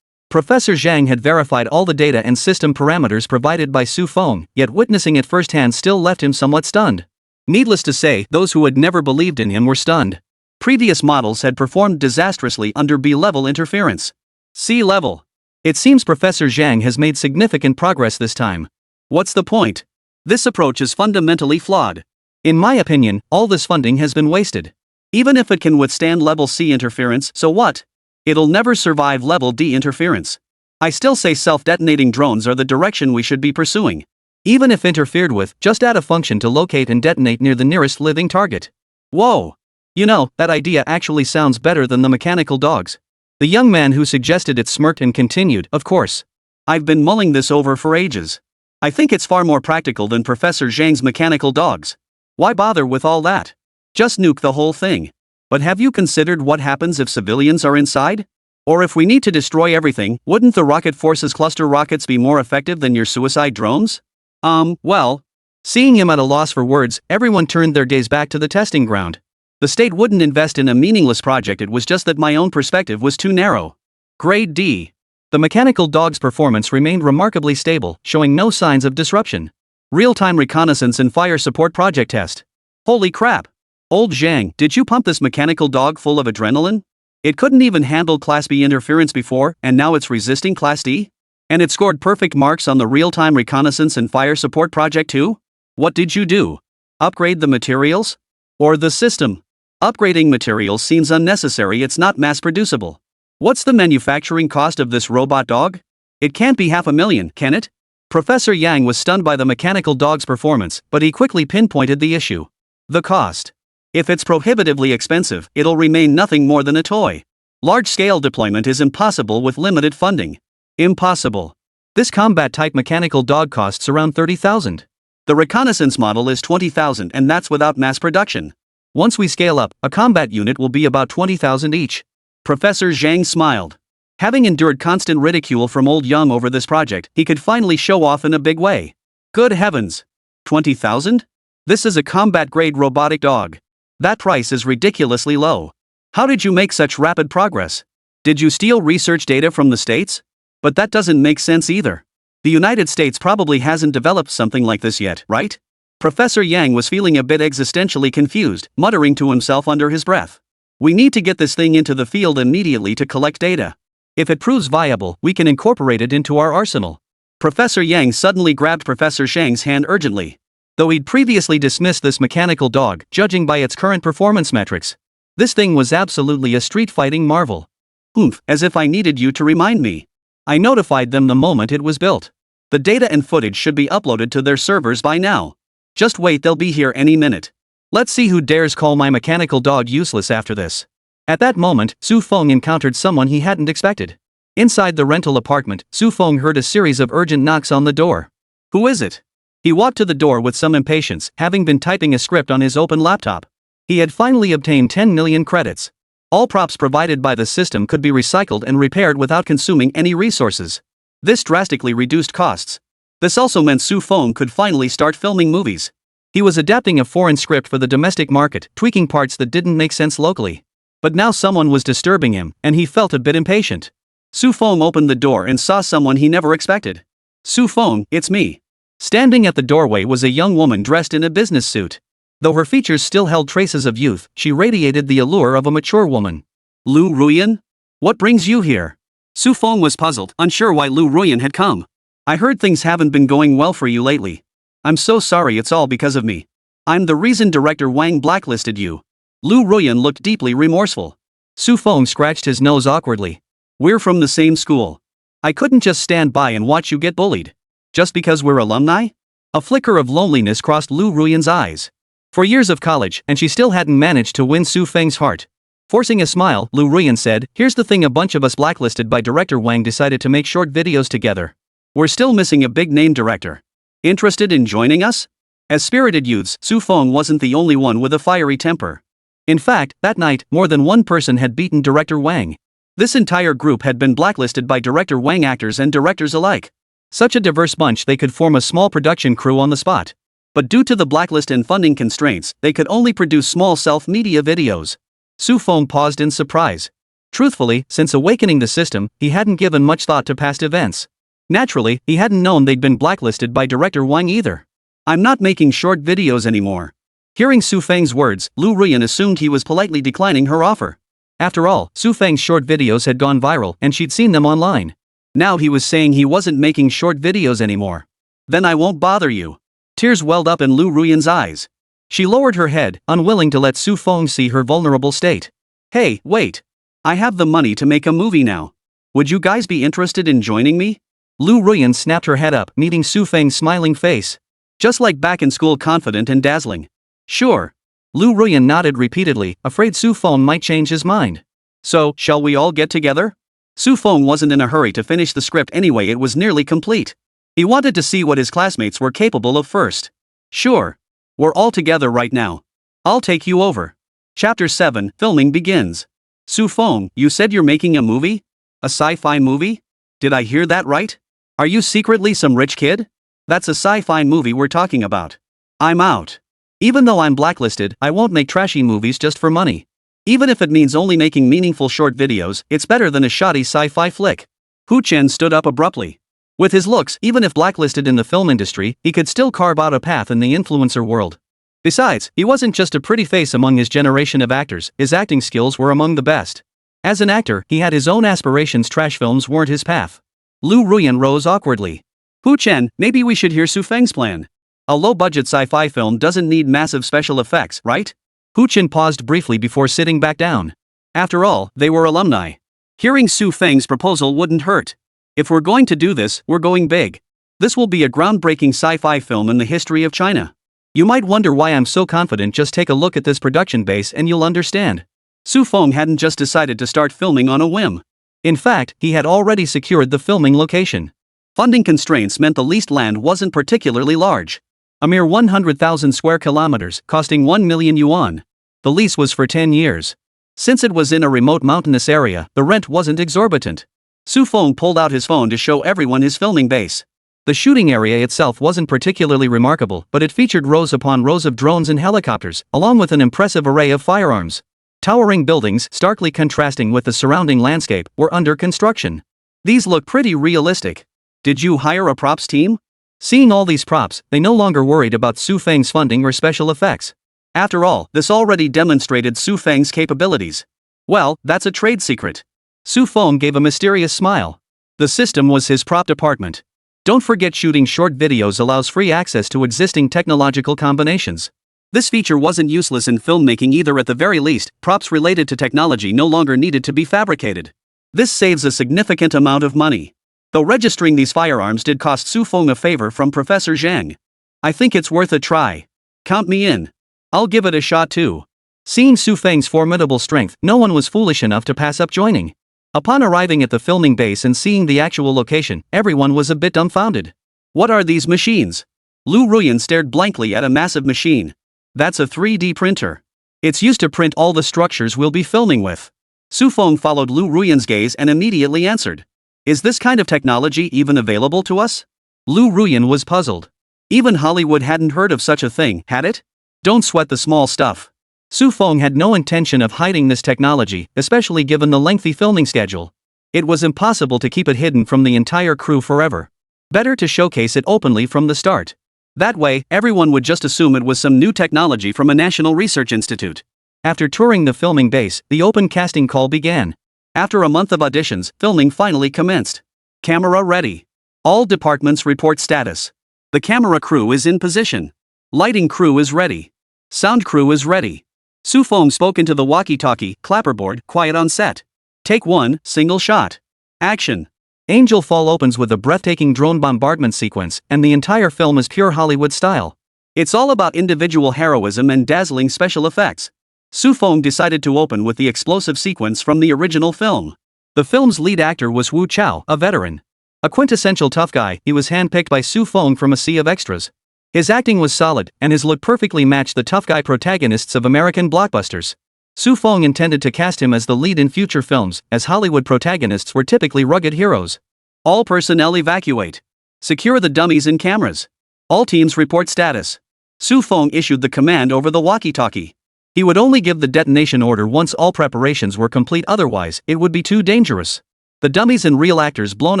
Professor Zhang had verified all the data and system parameters provided by Su Feng, yet witnessing it firsthand still left him somewhat stunned. Needless to say, those who had never believed in him were stunned. Previous models had performed disastrously under B-level interference. C-level. It seems Professor Zhang has made significant progress this time. What's the point? This approach is fundamentally flawed. In my opinion, all this funding has been wasted. Even if it can withstand level C interference, so what? It'll never survive level D interference. I still say self-detonating drones are the direction we should be pursuing. Even if interfered with, just add a function to locate and detonate near the nearest living target. Whoa! You know, that idea actually sounds better than the mechanical dogs. The young man who suggested it smirked and continued, of course. I've been mulling this over for ages. I think it's far more practical than Professor Zhang's mechanical dogs. Why bother with all that? Just nuke the whole thing. But have you considered what happens if civilians are inside? Or if we need to destroy everything, wouldn't the rocket forces cluster rockets be more effective than your suicide drones? Well. Seeing him at a loss for words, everyone turned their gaze back to the testing ground. The state wouldn't invest in a meaningless project, it was just that my own perspective was too narrow. Grade D. The mechanical dog's performance remained remarkably stable, showing no signs of disruption. Real-time reconnaissance and fire support project test. Holy crap! Old Zhang, did you pump this mechanical dog full of adrenaline? It couldn't even handle Class B interference before, and now it's resisting Class D? And it scored perfect marks on the real-time reconnaissance and fire support project too? What did you do? Upgrade the materials? Or the system? Upgrading materials seems unnecessary, it's not mass-producible. What's the manufacturing cost of this robot dog? It can't be $500,000, can it? Professor Yang was stunned by the mechanical dog's performance, but he quickly pinpointed the issue. The cost. If it's prohibitively expensive, it'll remain nothing more than a toy. Large-scale deployment is impossible with limited funding. Impossible. This combat-type mechanical dog costs around $30,000. The reconnaissance model is $20,000, and that's without mass production. Once we scale up, a combat unit will be about $20,000 each. Professor Zhang smiled. Having endured constant ridicule from old Yang over this project, he could finally show off in a big way. Good heavens! 20,000? This is a combat-grade robotic dog. That price is ridiculously low. How did you make such rapid progress? Did you steal research data from the States? But that doesn't make sense either. The United States probably hasn't developed something like this yet, right? Professor Yang was feeling a bit existentially confused, muttering to himself under his breath. We need to get this thing into the field immediately to collect data. If it proves viable, we can incorporate it into our arsenal. Professor Yang suddenly grabbed Professor Zhang's hand urgently. Though he'd previously dismissed this mechanical dog, judging by its current performance metrics, this thing was absolutely a street-fighting marvel. Oomph, as if I needed you to remind me. I notified them the moment it was built. The data and footage should be uploaded to their servers by now. Just wait, they'll be here any minute. Let's see who dares call my mechanical dog useless after this. At that moment, Su Feng encountered someone he hadn't expected. Inside the rental apartment, Su Feng heard a series of urgent knocks on the door. Who is it? He walked to the door with some impatience, having been typing a script on his open laptop. He had finally obtained 10 million credits. All props provided by the system could be recycled and repaired without consuming any resources. This drastically reduced costs. This also meant Su Feng could finally start filming movies. He was adapting a foreign script for the domestic market, tweaking parts that didn't make sense locally. But now someone was disturbing him, and he felt a bit impatient. Su Feng opened the door and saw someone he never expected. Su Feng, it's me. Standing at the doorway was a young woman dressed in a business suit. Though her features still held traces of youth, she radiated the allure of a mature woman. Lu Ruyan? What brings you here? Su Feng was puzzled, unsure why Lu Ruyan had come. I heard things haven't been going well for you lately. I'm so sorry, it's all because of me. I'm the reason Director Wang blacklisted you. Lu Ruyan looked deeply remorseful. Su Feng scratched his nose awkwardly. We're from the same school. I couldn't just stand by and watch you get bullied. Just because we're alumni? A flicker of loneliness crossed Lu Ruyan's eyes. 4 years of college, and she still hadn't managed to win Su Feng's heart. Forcing a smile, Lu Ruyan said, here's the thing, a bunch of us blacklisted by Director Wang decided to make short videos together. We're still missing a big-name director. Interested in joining us? As spirited youths, Su Feng wasn't the only one with a fiery temper. In fact, that night, more than one person had beaten Director Wang. This entire group had been blacklisted by Director Wang, actors and directors alike. Such a diverse bunch, they could form a small production crew on the spot. But due to the blacklist and funding constraints, they could only produce small self-media videos. Su Feng paused in surprise. Truthfully, since awakening the system, he hadn't given much thought to past events. Naturally, he hadn't known they'd been blacklisted by Director Wang either. I'm not making short videos anymore. Hearing Su Feng's words, Lu Ruyan assumed he was politely declining her offer. After all, Su Feng's short videos had gone viral and she'd seen them online. Now he was saying he wasn't making short videos anymore. Then I won't bother you. Tears welled up in Lu Ruyan's eyes. She lowered her head, unwilling to let Su Feng see her vulnerable state. Hey, wait. I have the money to make a movie now. Would you guys be interested in joining me? Lu Ruyan snapped her head up, meeting Su Feng's smiling face. Just like back in school, confident and dazzling. Sure. Lu Ruyan nodded repeatedly, afraid Su Feng might change his mind. So, shall we all get together? Su Feng wasn't in a hurry to finish the script anyway, it was nearly complete. He wanted to see what his classmates were capable of first. Sure. We're all together right now. I'll take you over. Chapter 7, filming begins. Su Feng, you said you're making a movie? A sci-fi movie? Did I hear that right? Are you secretly some rich kid? That's a sci-fi movie we're talking about. I'm out. Even though I'm blacklisted, I won't make trashy movies just for money. Even if it means only making meaningful short videos, it's better than a shoddy sci-fi flick. Hu Chen stood up abruptly. With his looks, even if blacklisted in the film industry, he could still carve out a path in the influencer world. Besides, he wasn't just a pretty face among his generation of actors, his acting skills were among the best. As an actor, he had his own aspirations, trash films weren't his path. Lu Ruyan rose awkwardly. Hu Chen, maybe we should hear Su Feng's plan. A low-budget sci-fi film doesn't need massive special effects, right? Hu Chen paused briefly before sitting back down. After all, they were alumni. Hearing Su Feng's proposal wouldn't hurt. If we're going to do this, we're going big. This will be a groundbreaking sci-fi film in the history of China. You might wonder why I'm so confident, just take a look at this production base and you'll understand. Su Feng hadn't just decided to start filming on a whim. In fact, he had already secured the filming location. Funding constraints meant the leased land wasn't particularly large. A mere 100,000 square kilometers, costing 1 million yuan. The lease was for 10 years. Since it was in a remote mountainous area, the rent wasn't exorbitant. Su Feng pulled out his phone to show everyone his filming base. The shooting area itself wasn't particularly remarkable, but it featured rows upon rows of drones and helicopters, along with an impressive array of firearms. Towering buildings, starkly contrasting with the surrounding landscape, were under construction. These look pretty realistic. Did you hire a props team? Seeing all these props, they no longer worried about Su Feng's funding or special effects. After all, this already demonstrated Su Feng's capabilities. Well, that's a trade secret. Su Feng gave a mysterious smile. The system was his prop department. Don't forget, shooting short videos allows free access to existing technological combinations. This feature wasn't useless in filmmaking either. At the very least, props related to technology no longer needed to be fabricated. This saves a significant amount of money. Though registering these firearms did cost Su Feng a favor from Professor Zhang. I think it's worth a try. Count me in. I'll give it a shot too. Seeing Su Feng's formidable strength, no one was foolish enough to pass up joining. Upon arriving at the filming base and seeing the actual location, everyone was a bit dumbfounded. What are these machines? Lu Ruyan stared blankly at a massive machine. That's a 3D printer. It's used to print all the structures we'll be filming with. Su Feng followed Lu Ruyan's gaze and immediately answered. Is this kind of technology even available to us? Lu Ruyan was puzzled. Even Hollywood hadn't heard of such a thing, had it? Don't sweat the small stuff. Su Feng had no intention of hiding this technology, especially given the lengthy filming schedule. It was impossible to keep it hidden from the entire crew forever. Better to showcase it openly from the start. That way, everyone would just assume it was some new technology from a national research institute. After touring the filming base, the open casting call began. After a month of auditions, filming finally commenced. Camera ready. All departments report status. The camera crew is in position. Lighting crew is ready. Sound crew is ready. Su Feng spoke into the walkie-talkie, clapperboard, quiet on set. Take 1, single shot. Action. Angel Fall opens with a breathtaking drone bombardment sequence, and the entire film is pure Hollywood style. It's all about individual heroism and dazzling special effects. Su Feng decided to open with the explosive sequence from the original film. The film's lead actor was Wu Chao, a veteran. A quintessential tough guy, he was handpicked by Su Feng from a sea of extras. His acting was solid, and his look perfectly matched the tough guy protagonists of American blockbusters. Su Feng intended to cast him as the lead in future films, as Hollywood protagonists were typically rugged heroes. All personnel evacuate. Secure the dummies and cameras. All teams report status. Su Feng issued the command over the walkie-talkie. He would only give the detonation order once all preparations were complete, otherwise, it would be too dangerous. The dummies and real actors blown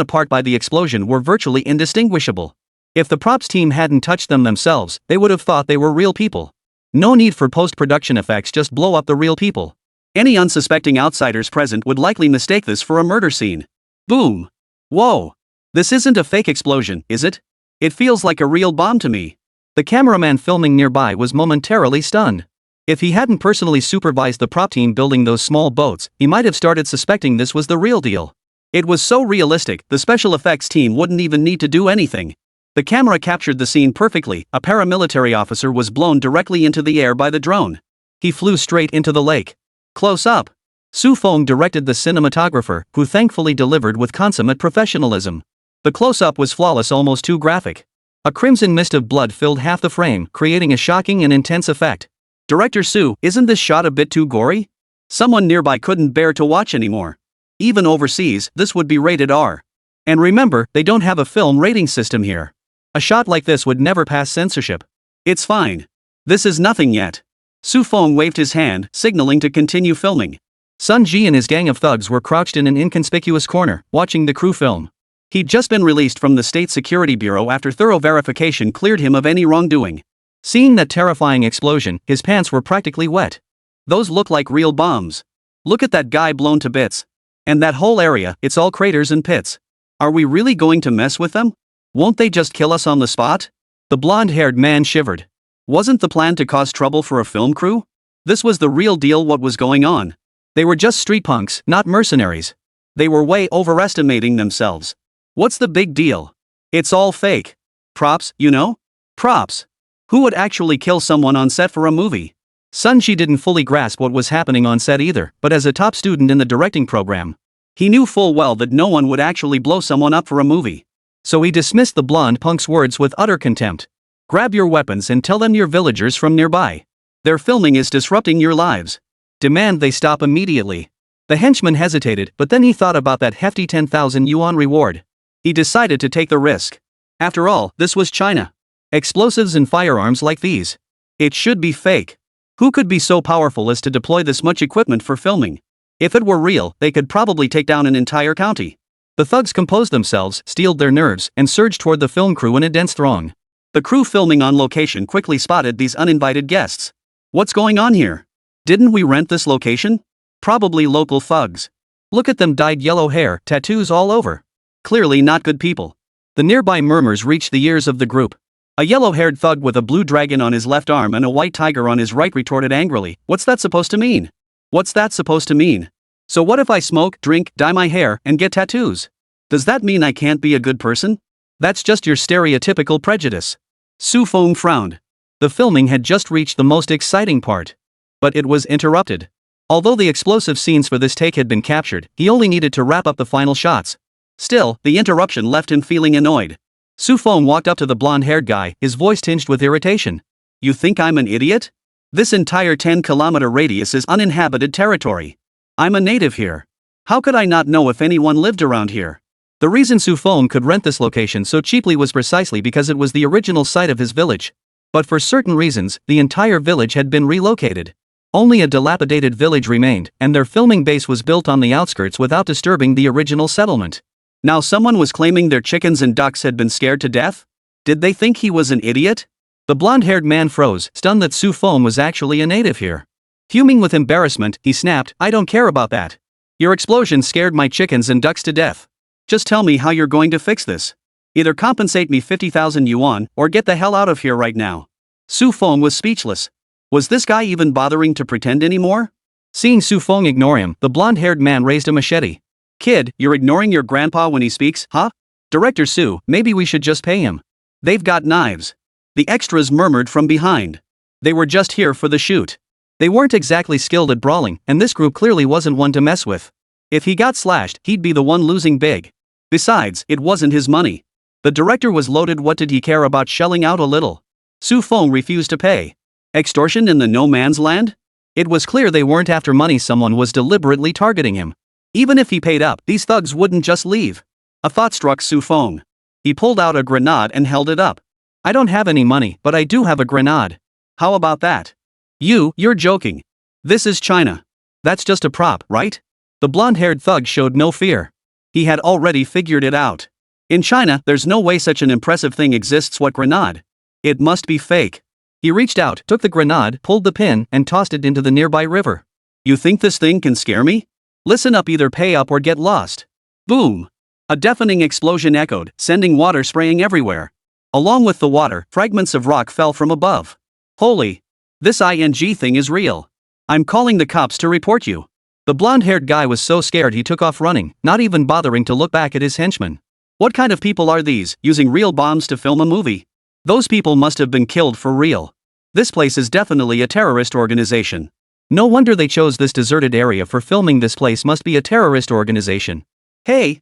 apart by the explosion were virtually indistinguishable. If the props team hadn't touched them themselves, they would have thought they were real people. No need for post-production effects, just blow up the real people. Any unsuspecting outsiders present would likely mistake this for a murder scene. Boom. Whoa. This isn't a fake explosion, is it? It feels like a real bomb to me. The cameraman filming nearby was momentarily stunned. If he hadn't personally supervised the prop team building those small boats, he might have started suspecting this was the real deal. It was so realistic, the special effects team wouldn't even need to do anything. The camera captured the scene perfectly. A paramilitary officer was blown directly into the air by the drone. He flew straight into the lake. Close up. Su Feng directed the cinematographer, who thankfully delivered with consummate professionalism. The close-up was flawless, almost too graphic. A crimson mist of blood filled half the frame, creating a shocking and intense effect. Director Su, isn't this shot a bit too gory? Someone nearby couldn't bear to watch anymore. Even overseas, this would be rated R. And remember, they don't have a film rating system here. A shot like this would never pass censorship. It's fine. This is nothing yet. Su Feng waved his hand, signaling to continue filming. Sun Ji and his gang of thugs were crouched in an inconspicuous corner, watching the crew film. He'd just been released from the State Security Bureau after thorough verification cleared him of any wrongdoing. Seeing that terrifying explosion, his pants were practically wet. Those look like real bombs. Look at that guy blown to bits. And that whole area, it's all craters and pits. Are we really going to mess with them? Won't they just kill us on the spot? The blonde-haired man shivered. Wasn't the plan to cause trouble for a film crew? This was the real deal. What was going on? They were just street punks, not mercenaries. They were way overestimating themselves. What's the big deal? It's all fake. Props, you know? Props. Who would actually kill someone on set for a movie? Sun Ji didn't fully grasp what was happening on set either, but as a top student in the directing program, he knew full well that no one would actually blow someone up for a movie. So he dismissed the blonde punk's words with utter contempt. Grab your weapons and tell them you're villagers from nearby. Their filming is disrupting your lives. Demand they stop immediately. The henchman hesitated, but then he thought about that hefty 10,000 yuan reward. He decided to take the risk. After all, this was China. Explosives and firearms like these. It should be fake. Who could be so powerful as to deploy this much equipment for filming? If it were real, they could probably take down an entire county. The thugs composed themselves, steeled their nerves, and surged toward the film crew in a dense throng. The crew filming on location quickly spotted these uninvited guests. What's going on here? Didn't we rent this location? Probably local thugs. Look at them, dyed yellow hair, tattoos all over. Clearly not good people. The nearby murmurs reached the ears of the group. A yellow-haired thug with a blue dragon on his left arm and a white tiger on his right retorted angrily, "What's that supposed to mean? What's that supposed to mean? So what if I smoke, drink, dye my hair, and get tattoos? Does that mean I can't be a good person? That's just your stereotypical prejudice. Su Feng frowned. The filming had just reached the most exciting part. But it was interrupted. Although the explosive scenes for this take had been captured, he only needed to wrap up the final shots. Still, the interruption left him feeling annoyed. Su Feng walked up to the blonde-haired guy, his voice tinged with irritation. You think I'm an idiot? This entire 10-kilometer radius is uninhabited territory. I'm a native here. How could I not know if anyone lived around here? The reason Su Feng could rent this location so cheaply was precisely because it was the original site of his village. But for certain reasons, the entire village had been relocated. Only a dilapidated village remained, and their filming base was built on the outskirts without disturbing the original settlement. Now someone was claiming their chickens and ducks had been scared to death? Did they think he was an idiot? The blonde-haired man froze, stunned that Su Feng was actually a native here. Fuming with embarrassment, he snapped, I don't care about that. Your explosion scared my chickens and ducks to death. Just tell me how you're going to fix this. Either compensate me 50,000 yuan, or get the hell out of here right now. Su Feng was speechless. Was this guy even bothering to pretend anymore? Seeing Su Feng ignore him, the blonde-haired man raised a machete. Kid, you're ignoring your grandpa when he speaks, huh? Director Su, maybe we should just pay him. They've got knives. The extras murmured from behind. They were just here for the shoot. They weren't exactly skilled at brawling, and this group clearly wasn't one to mess with. If he got slashed, he'd be the one losing big. Besides, it wasn't his money. The director was loaded. What did he care about shelling out a little? Su Feng refused to pay. Extortion in the no man's land? It was clear they weren't after money. Someone was deliberately targeting him. Even if he paid up, these thugs wouldn't just leave. A thought struck Su Feng. He pulled out a grenade and held it up. I don't have any money, but I do have a grenade. How about that? You're joking. This is China. That's just a prop, right? The blonde-haired thug showed no fear. He had already figured it out. In China, there's no way such an impressive thing exists. What grenade? It must be fake. He reached out, took the grenade, pulled the pin, and tossed it into the nearby river. You think this thing can scare me? Listen up, either pay up or get lost. Boom! A deafening explosion echoed, sending water spraying everywhere. Along with the water, fragments of rock fell from above. Holy! This ING thing is real. I'm calling the cops to report you. The blonde-haired guy was so scared he took off running, not even bothering to look back at his henchmen. What kind of people are these, using real bombs to film a movie? Those people must have been killed for real. This place is definitely a terrorist organization. No wonder they chose this deserted area for filming. This place must be a terrorist organization. Hey!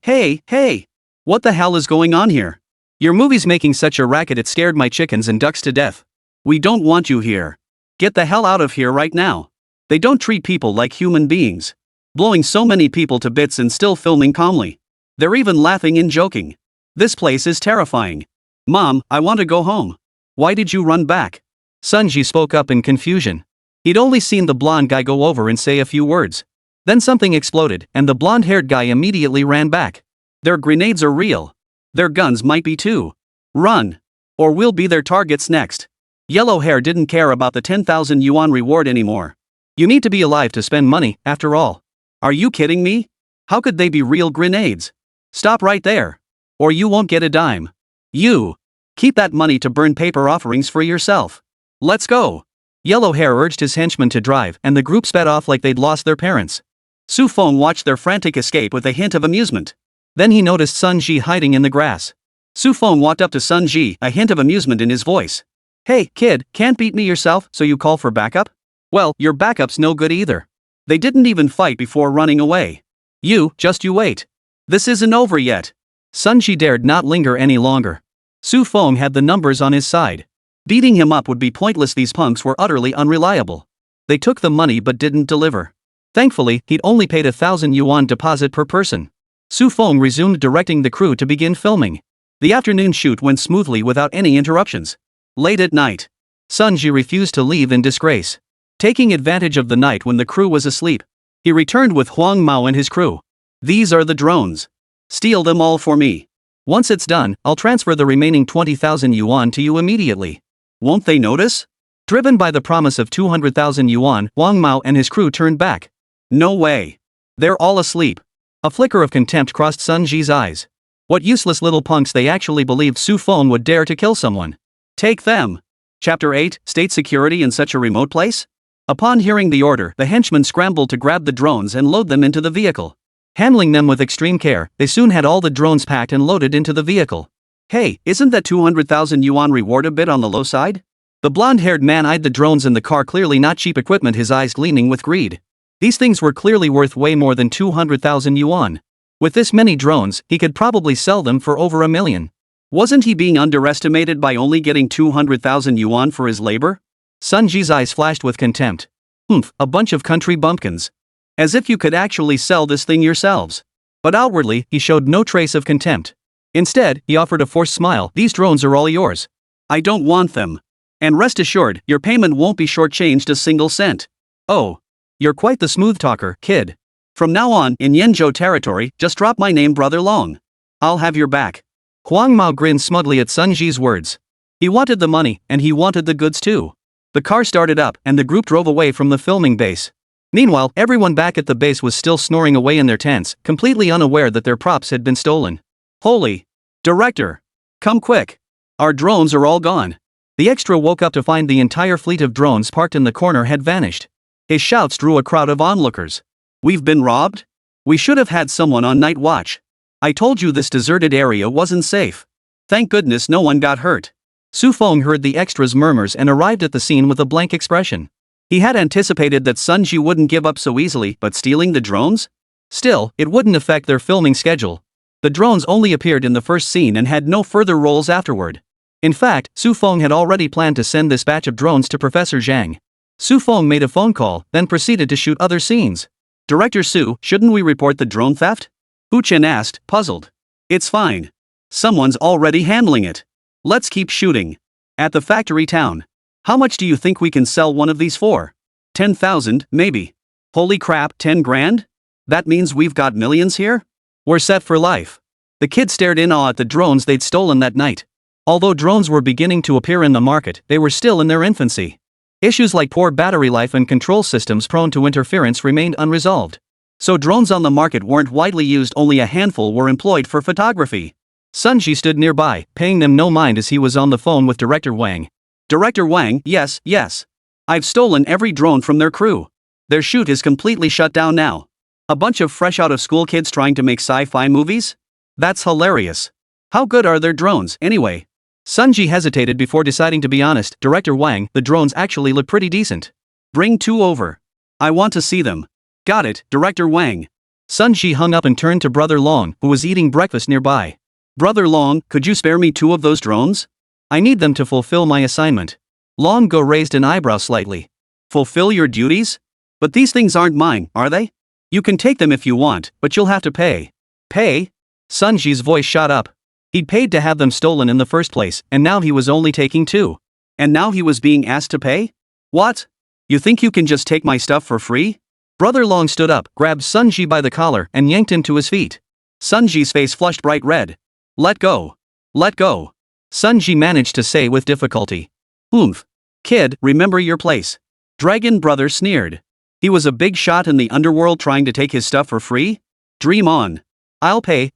What the hell is going on here? Your movie's making such a racket it scared my chickens and ducks to death. We don't want you here. Get the hell out of here right now. They don't treat people like human beings. Blowing so many people to bits and still filming calmly. They're even laughing and joking. This place is terrifying. Mom, I want to go home. Why did you run back? Sunji spoke up in confusion. He'd only seen the blonde guy go over and say a few words. Then something exploded, and the blonde-haired guy immediately ran back. Their grenades are real. Their guns might be too. Run! Or we'll be their targets next. Yellow Hair didn't care about the 10,000 yuan reward anymore. You need to be alive to spend money, after all. Are you kidding me? How could they be real grenades? Stop right there. Or you won't get a dime. You! Keep that money to burn paper offerings for yourself. Let's go! Yellow Hair urged his henchmen to drive, and the group sped off like they'd lost their parents. Su Feng watched their frantic escape with a hint of amusement. Then he noticed Sun Ji hiding in the grass. Su Feng walked up to Sun Ji, a hint of amusement in his voice. Hey, kid, can't beat me yourself, so you call for backup? Well, your backup's no good either. They didn't even fight before running away. You wait. This isn't over yet. Sun Ji dared not linger any longer. Su Feng had the numbers on his side. Beating him up would be pointless. These punks were utterly unreliable. They took the money but didn't deliver. Thankfully, he'd only paid 1,000 yuan deposit per person. Su Feng resumed directing the crew to begin filming. The afternoon shoot went smoothly without any interruptions. Late at night, Sun Ji refused to leave in disgrace. Taking advantage of the night when the crew was asleep, he returned with Huang Mao and his crew. These are the drones. Steal them all for me. Once it's done, I'll transfer the remaining 20,000 yuan to you immediately. Won't they notice? Driven by the promise of 200,000 yuan, Huang Mao and his crew turned back. No way. They're all asleep. A flicker of contempt crossed Sun Ji's eyes. What useless little punks. They actually believed Su Feng would dare to kill someone. Take them. Chapter 8, State Security in Such a Remote Place? Upon hearing the order, the henchmen scrambled to grab the drones and load them into the vehicle. Handling them with extreme care, they soon had all the drones packed and loaded into the vehicle. Hey, isn't that 200,000 yuan reward a bit on the low side? The blonde-haired man eyed the drones in the car, clearly not cheap equipment, his eyes gleaming with greed. These things were clearly worth way more than 200,000 yuan. With this many drones, he could probably sell them for over $1 million. Wasn't he being underestimated by only getting 200,000 yuan for his labor? Sun Ji's eyes flashed with contempt. A bunch of country bumpkins. As if you could actually sell this thing yourselves. But outwardly, he showed no trace of contempt. Instead, he offered a forced smile. These drones are all yours. I don't want them. And rest assured, your payment won't be shortchanged a single cent. Oh. You're quite the smooth talker, kid. From now on, in Yenzhou territory, just drop my name, Brother Long. I'll have your back. Huang Mao grinned smugly at Sun Ji's words. He wanted the money, and he wanted the goods too. The car started up, and the group drove away from the filming base. Meanwhile, everyone back at the base was still snoring away in their tents, completely unaware that their props had been stolen. Holy! Director! Come quick! Our drones are all gone. The extra woke up to find the entire fleet of drones parked in the corner had vanished. His shouts drew a crowd of onlookers. We've been robbed? We should have had someone on night watch. I told you this deserted area wasn't safe. Thank goodness no one got hurt. Su Feng heard the extras' murmurs and arrived at the scene with a blank expression. He had anticipated that Sun Ji wouldn't give up so easily, but stealing the drones? Still, it wouldn't affect their filming schedule. The drones only appeared in the first scene and had no further roles afterward. In fact, Su Feng had already planned to send this batch of drones to Professor Zhang. Su Feng made a phone call, then proceeded to shoot other scenes. Director Su, shouldn't we report the drone theft? Hu Chen asked, puzzled. It's fine. Someone's already handling it. Let's keep shooting. At the factory town. How much do you think we can sell one of these for? 10,000, maybe. Holy crap, 10 grand? That means we've got millions here? We're set for life. The kids stared in awe at the drones they'd stolen that night. Although drones were beginning to appear in the market, they were still in their infancy. Issues like poor battery life and control systems prone to interference remained unresolved. So drones on the market weren't widely used, only a handful were employed for photography. Sun Ji stood nearby, paying them no mind as he was on the phone with Director Wang. Director Wang, yes. I've stolen every drone from their crew. Their shoot is completely shut down now. A bunch of fresh out of school kids trying to make sci-fi movies? That's hilarious. How good are their drones, anyway? Sun Ji hesitated before deciding to be honest. Director Wang, the drones actually look pretty decent. Bring 2 over. I want to see them. Got it, Director Wang. Sun Ji hung up and turned to Brother Long, who was eating breakfast nearby. Brother Long, could you spare me 2 of those drones? I need them to fulfill my assignment. Long Go raised an eyebrow slightly. Fulfill your duties? But these things aren't mine, are they? You can take them if you want, but you'll have to pay. Pay? Sun Ji's voice shot up. He'd paid to have them stolen in the first place, and now he was only taking 2. And now he was being asked to pay? What? You think you can just take my stuff for free? Brother Long stood up, grabbed Sun Ji by the collar, and yanked him to his feet. Sun Ji's face flushed bright red. Let go. Let go. Sun Ji managed to say with difficulty. Oomph. Kid, remember your place. Dragon Brother sneered. He was a big shot in the underworld trying to take his stuff for free? Dream on. I'll pay.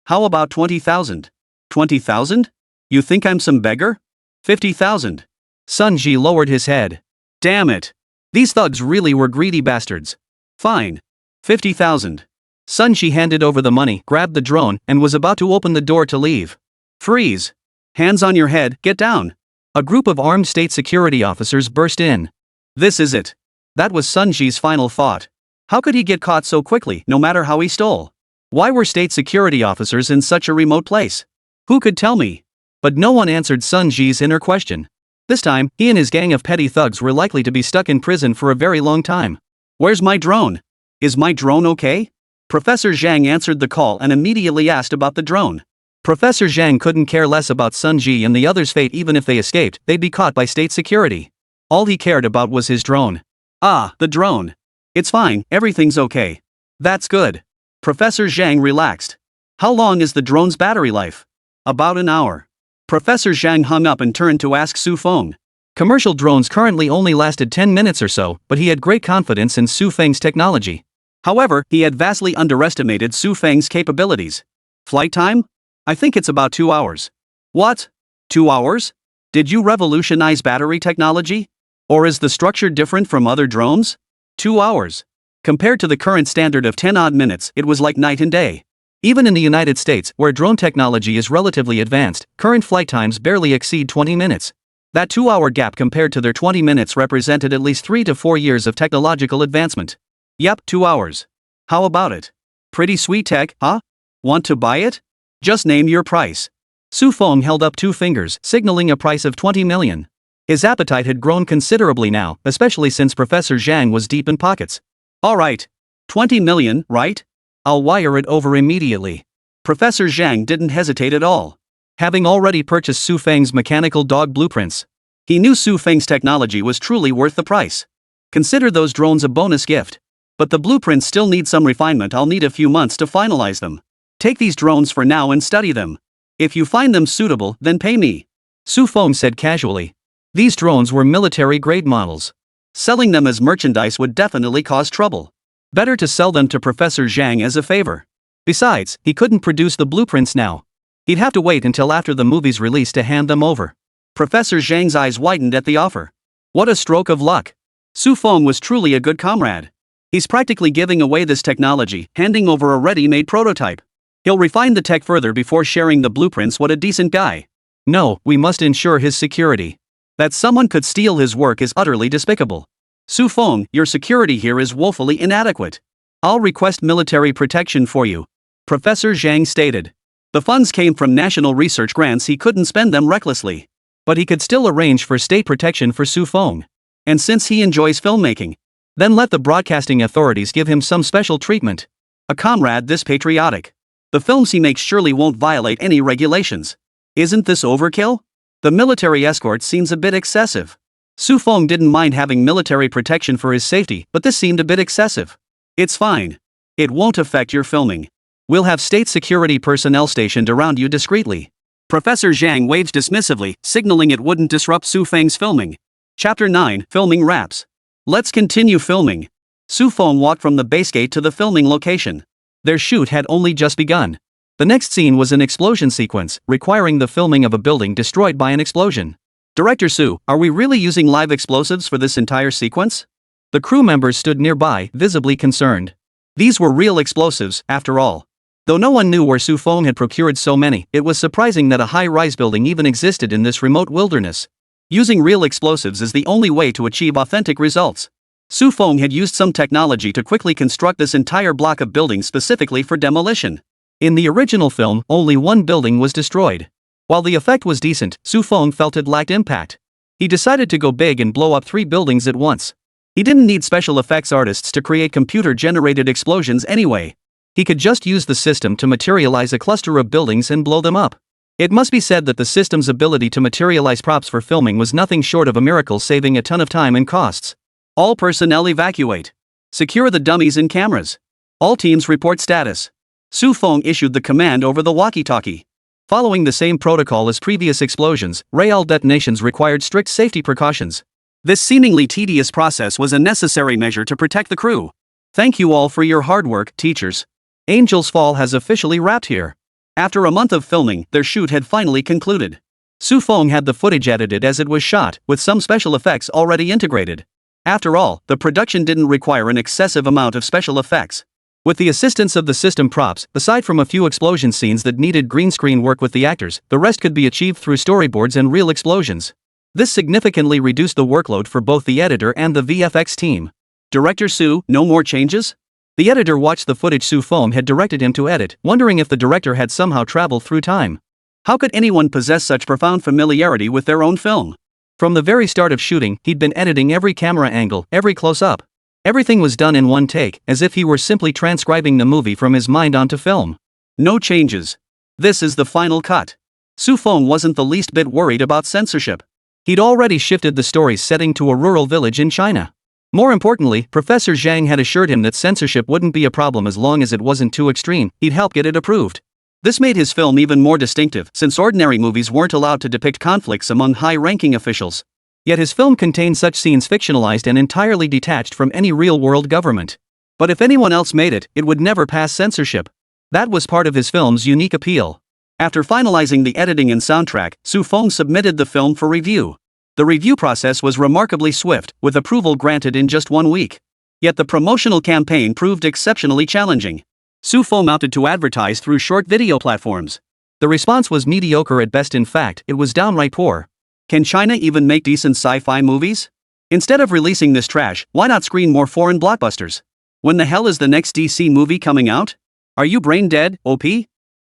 How about 20,000? 20,000? You think I'm some beggar? 50,000. Sun Ji lowered his head. Damn it. These thugs really were greedy bastards. Fine. 50,000. Sun Ji handed over the money, grabbed the drone, and was about to open the door to leave. Freeze. Hands on your head, get down. A group of armed state security officers burst in. This is it. That was Sun Ji's final thought. How could he get caught so quickly, no matter how he stole? Why were state security officers in such a remote place? Who could tell me? But no one answered Sun Ji's inner question. This time, he and his gang of petty thugs were likely to be stuck in prison for a very long time. Where's my drone? Is my drone okay? Professor Zhang answered the call and immediately asked about the drone. Professor Zhang couldn't care less about Sun Ji and the others' fate. Even if they escaped, they'd be caught by state security. All he cared about was his drone. Ah, the drone. It's fine, everything's okay. That's good. Professor Zhang relaxed. How long is the drone's battery life? About an hour. Professor Zhang hung up and turned to ask Su Feng. Commercial drones currently only lasted 10 minutes or so, but he had great confidence in Su Feng's technology. However, he had vastly underestimated Su Feng's capabilities. Flight time? I think it's about 2 hours. What? 2 hours? Did you revolutionize battery technology? Or is the structure different from other drones? 2 hours. Compared to the current standard of 10-odd minutes, it was like night and day. Even in the United States, where drone technology is relatively advanced, current flight times barely exceed 20 minutes. That 2-hour gap compared to their 20 minutes represented at least 3 to 4 years of technological advancement. Yep, 2 hours. How about it? Pretty sweet tech, huh? Want to buy it? Just name your price. Su Feng held up 2 fingers, signaling a price of 20 million. His appetite had grown considerably now, especially since Professor Zhang was deep in pockets. Alright. 20 million, right? I'll wire it over immediately. Professor Zhang didn't hesitate at all. Having already purchased Su Feng's mechanical dog blueprints, he knew Su Feng's technology was truly worth the price. Consider those drones a bonus gift. But the blueprints still need some refinement. I'll need a few months to finalize them. Take these drones for now and study them. If you find them suitable, then pay me. Su Feng said casually. These drones were military-grade models. Selling them as merchandise would definitely cause trouble. Better to sell them to Professor Zhang as a favor. Besides, he couldn't produce the blueprints now. He'd have to wait until after the movie's release to hand them over. Professor Zhang's eyes widened at the offer. What a stroke of luck. Su Feng was truly a good comrade. He's practically giving away this technology, handing over a ready-made prototype. He'll refine the tech further before sharing the blueprints. What a decent guy. No, we must ensure his security. That someone could steal his work is utterly despicable. Su Feng, your security here is woefully inadequate. I'll request military protection for you. Professor Zhang stated. The funds came from national research grants. He couldn't spend them recklessly. But he could still arrange for state protection for Su Feng. And since he enjoys filmmaking, then let the broadcasting authorities give him some special treatment. A comrade this patriotic. The films he makes surely won't violate any regulations. Isn't this overkill? The military escort seems a bit excessive. Su Feng didn't mind having military protection for his safety, but this seemed a bit excessive. It's fine. It won't affect your filming. We'll have state security personnel stationed around you discreetly. Professor Zhang waved dismissively, signaling it wouldn't disrupt Su Feng's filming. Chapter 9, Filming Wraps. Let's continue filming. Su Feng walked from the base gate to the filming location. Their shoot had only just begun. The next scene was an explosion sequence, requiring the filming of a building destroyed by an explosion. Director Su, are we really using live explosives for this entire sequence? The crew members stood nearby, visibly concerned. These were real explosives, after all. Though no one knew where Su Feng had procured so many, it was surprising that a high-rise building even existed in this remote wilderness. Using real explosives is the only way to achieve authentic results. Su Feng had used some technology to quickly construct this entire block of buildings specifically for demolition. In the original film, only one building was destroyed. While the effect was decent, Su Feng felt it lacked impact. He decided to go big and blow up 3 buildings at once. He didn't need special effects artists to create computer-generated explosions anyway. He could just use the system to materialize a cluster of buildings and blow them up. It must be said that the system's ability to materialize props for filming was nothing short of a miracle, saving a ton of time and costs. All personnel evacuate. Secure the dummies and cameras. All teams report status. Su Feng issued the command over the walkie-talkie. Following the same protocol as previous explosions, real detonations required strict safety precautions. This seemingly tedious process was a necessary measure to protect the crew. Thank you all for your hard work, teachers. Angel's Fall has officially wrapped here. After a month of filming, their shoot had finally concluded. Su Feng had the footage edited as it was shot, with some special effects already integrated. After all, the production didn't require an excessive amount of special effects. With the assistance of the system props, aside from a few explosion scenes that needed green screen work with the actors, the rest could be achieved through storyboards and real explosions. This significantly reduced the workload for both the editor and the VFX team. Director Su, no more changes? The editor watched the footage Su Feng had directed him to edit, wondering if the director had somehow traveled through time. How could anyone possess such profound familiarity with their own film? From the very start of shooting, he'd been editing every camera angle, every close-up. Everything was done in one take, as if he were simply transcribing the movie from his mind onto film. No changes. This is the final cut. Su Feng wasn't the least bit worried about censorship. He'd already shifted the story's setting to a rural village in China. More importantly, Professor Zhang had assured him that censorship wouldn't be a problem as long as it wasn't too extreme. He'd help get it approved. This made his film even more distinctive, since ordinary movies weren't allowed to depict conflicts among high-ranking officials. Yet his film contained such scenes fictionalized and entirely detached from any real-world government. But if anyone else made it, it would never pass censorship. That was part of his film's unique appeal. After finalizing the editing and soundtrack, Su Feng submitted the film for review. The review process was remarkably swift, with approval granted in just 1 week. Yet the promotional campaign proved exceptionally challenging. Su Feng opted to advertise through short video platforms. The response was mediocre at best. In fact, it was downright poor. Can China even make decent sci-fi movies? Instead of releasing this trash, why not screen more foreign blockbusters? When the hell is the next DC movie coming out? Are you brain dead, OP?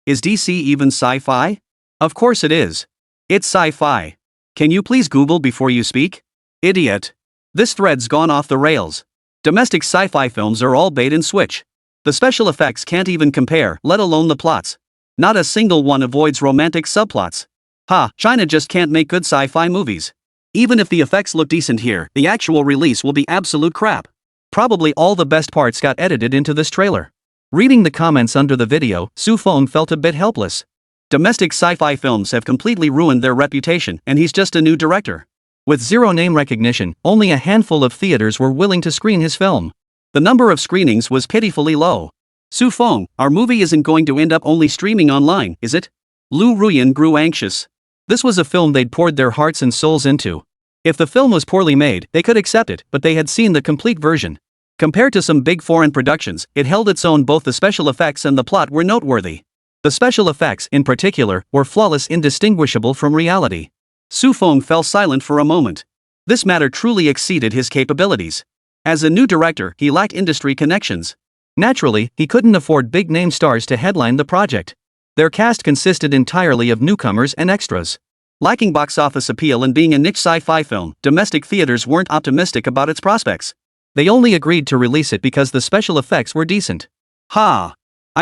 Is DC even sci-fi? Of course it is. It's sci-fi. Can you please Google before you speak? Idiot. This thread's gone off the rails. Domestic sci-fi films are all bait and switch. The special effects can't even compare, let alone the plots. Not a single one avoids romantic subplots. China just can't make good sci-fi movies. Even if the effects look decent here, the actual release will be absolute crap. Probably all the best parts got edited into this trailer. Reading the comments under the video, Su Feng felt a bit helpless. Domestic sci-fi films have completely ruined their reputation, and he's just a new director. With zero name recognition, only a handful of theaters were willing to screen his film. The number of screenings was pitifully low. Su Feng, our movie isn't going to end up only streaming online, is it? Lu Ruyan grew anxious. This was a film they'd poured their hearts and souls into. If the film was poorly made, they could accept it, but they had seen the complete version. Compared to some big foreign productions, it held its own. Both the special effects and the plot were noteworthy. The special effects, in particular, were flawless, indistinguishable from reality. Su Feng fell silent for a moment. This matter truly exceeded his capabilities. As a new director, he lacked industry connections. Naturally, he couldn't afford big-name stars to headline the project. Their cast consisted entirely of newcomers and extras. Lacking box office appeal and being a niche sci-fi film, domestic theaters weren't optimistic about its prospects. They only agreed to release it because the special effects were decent. I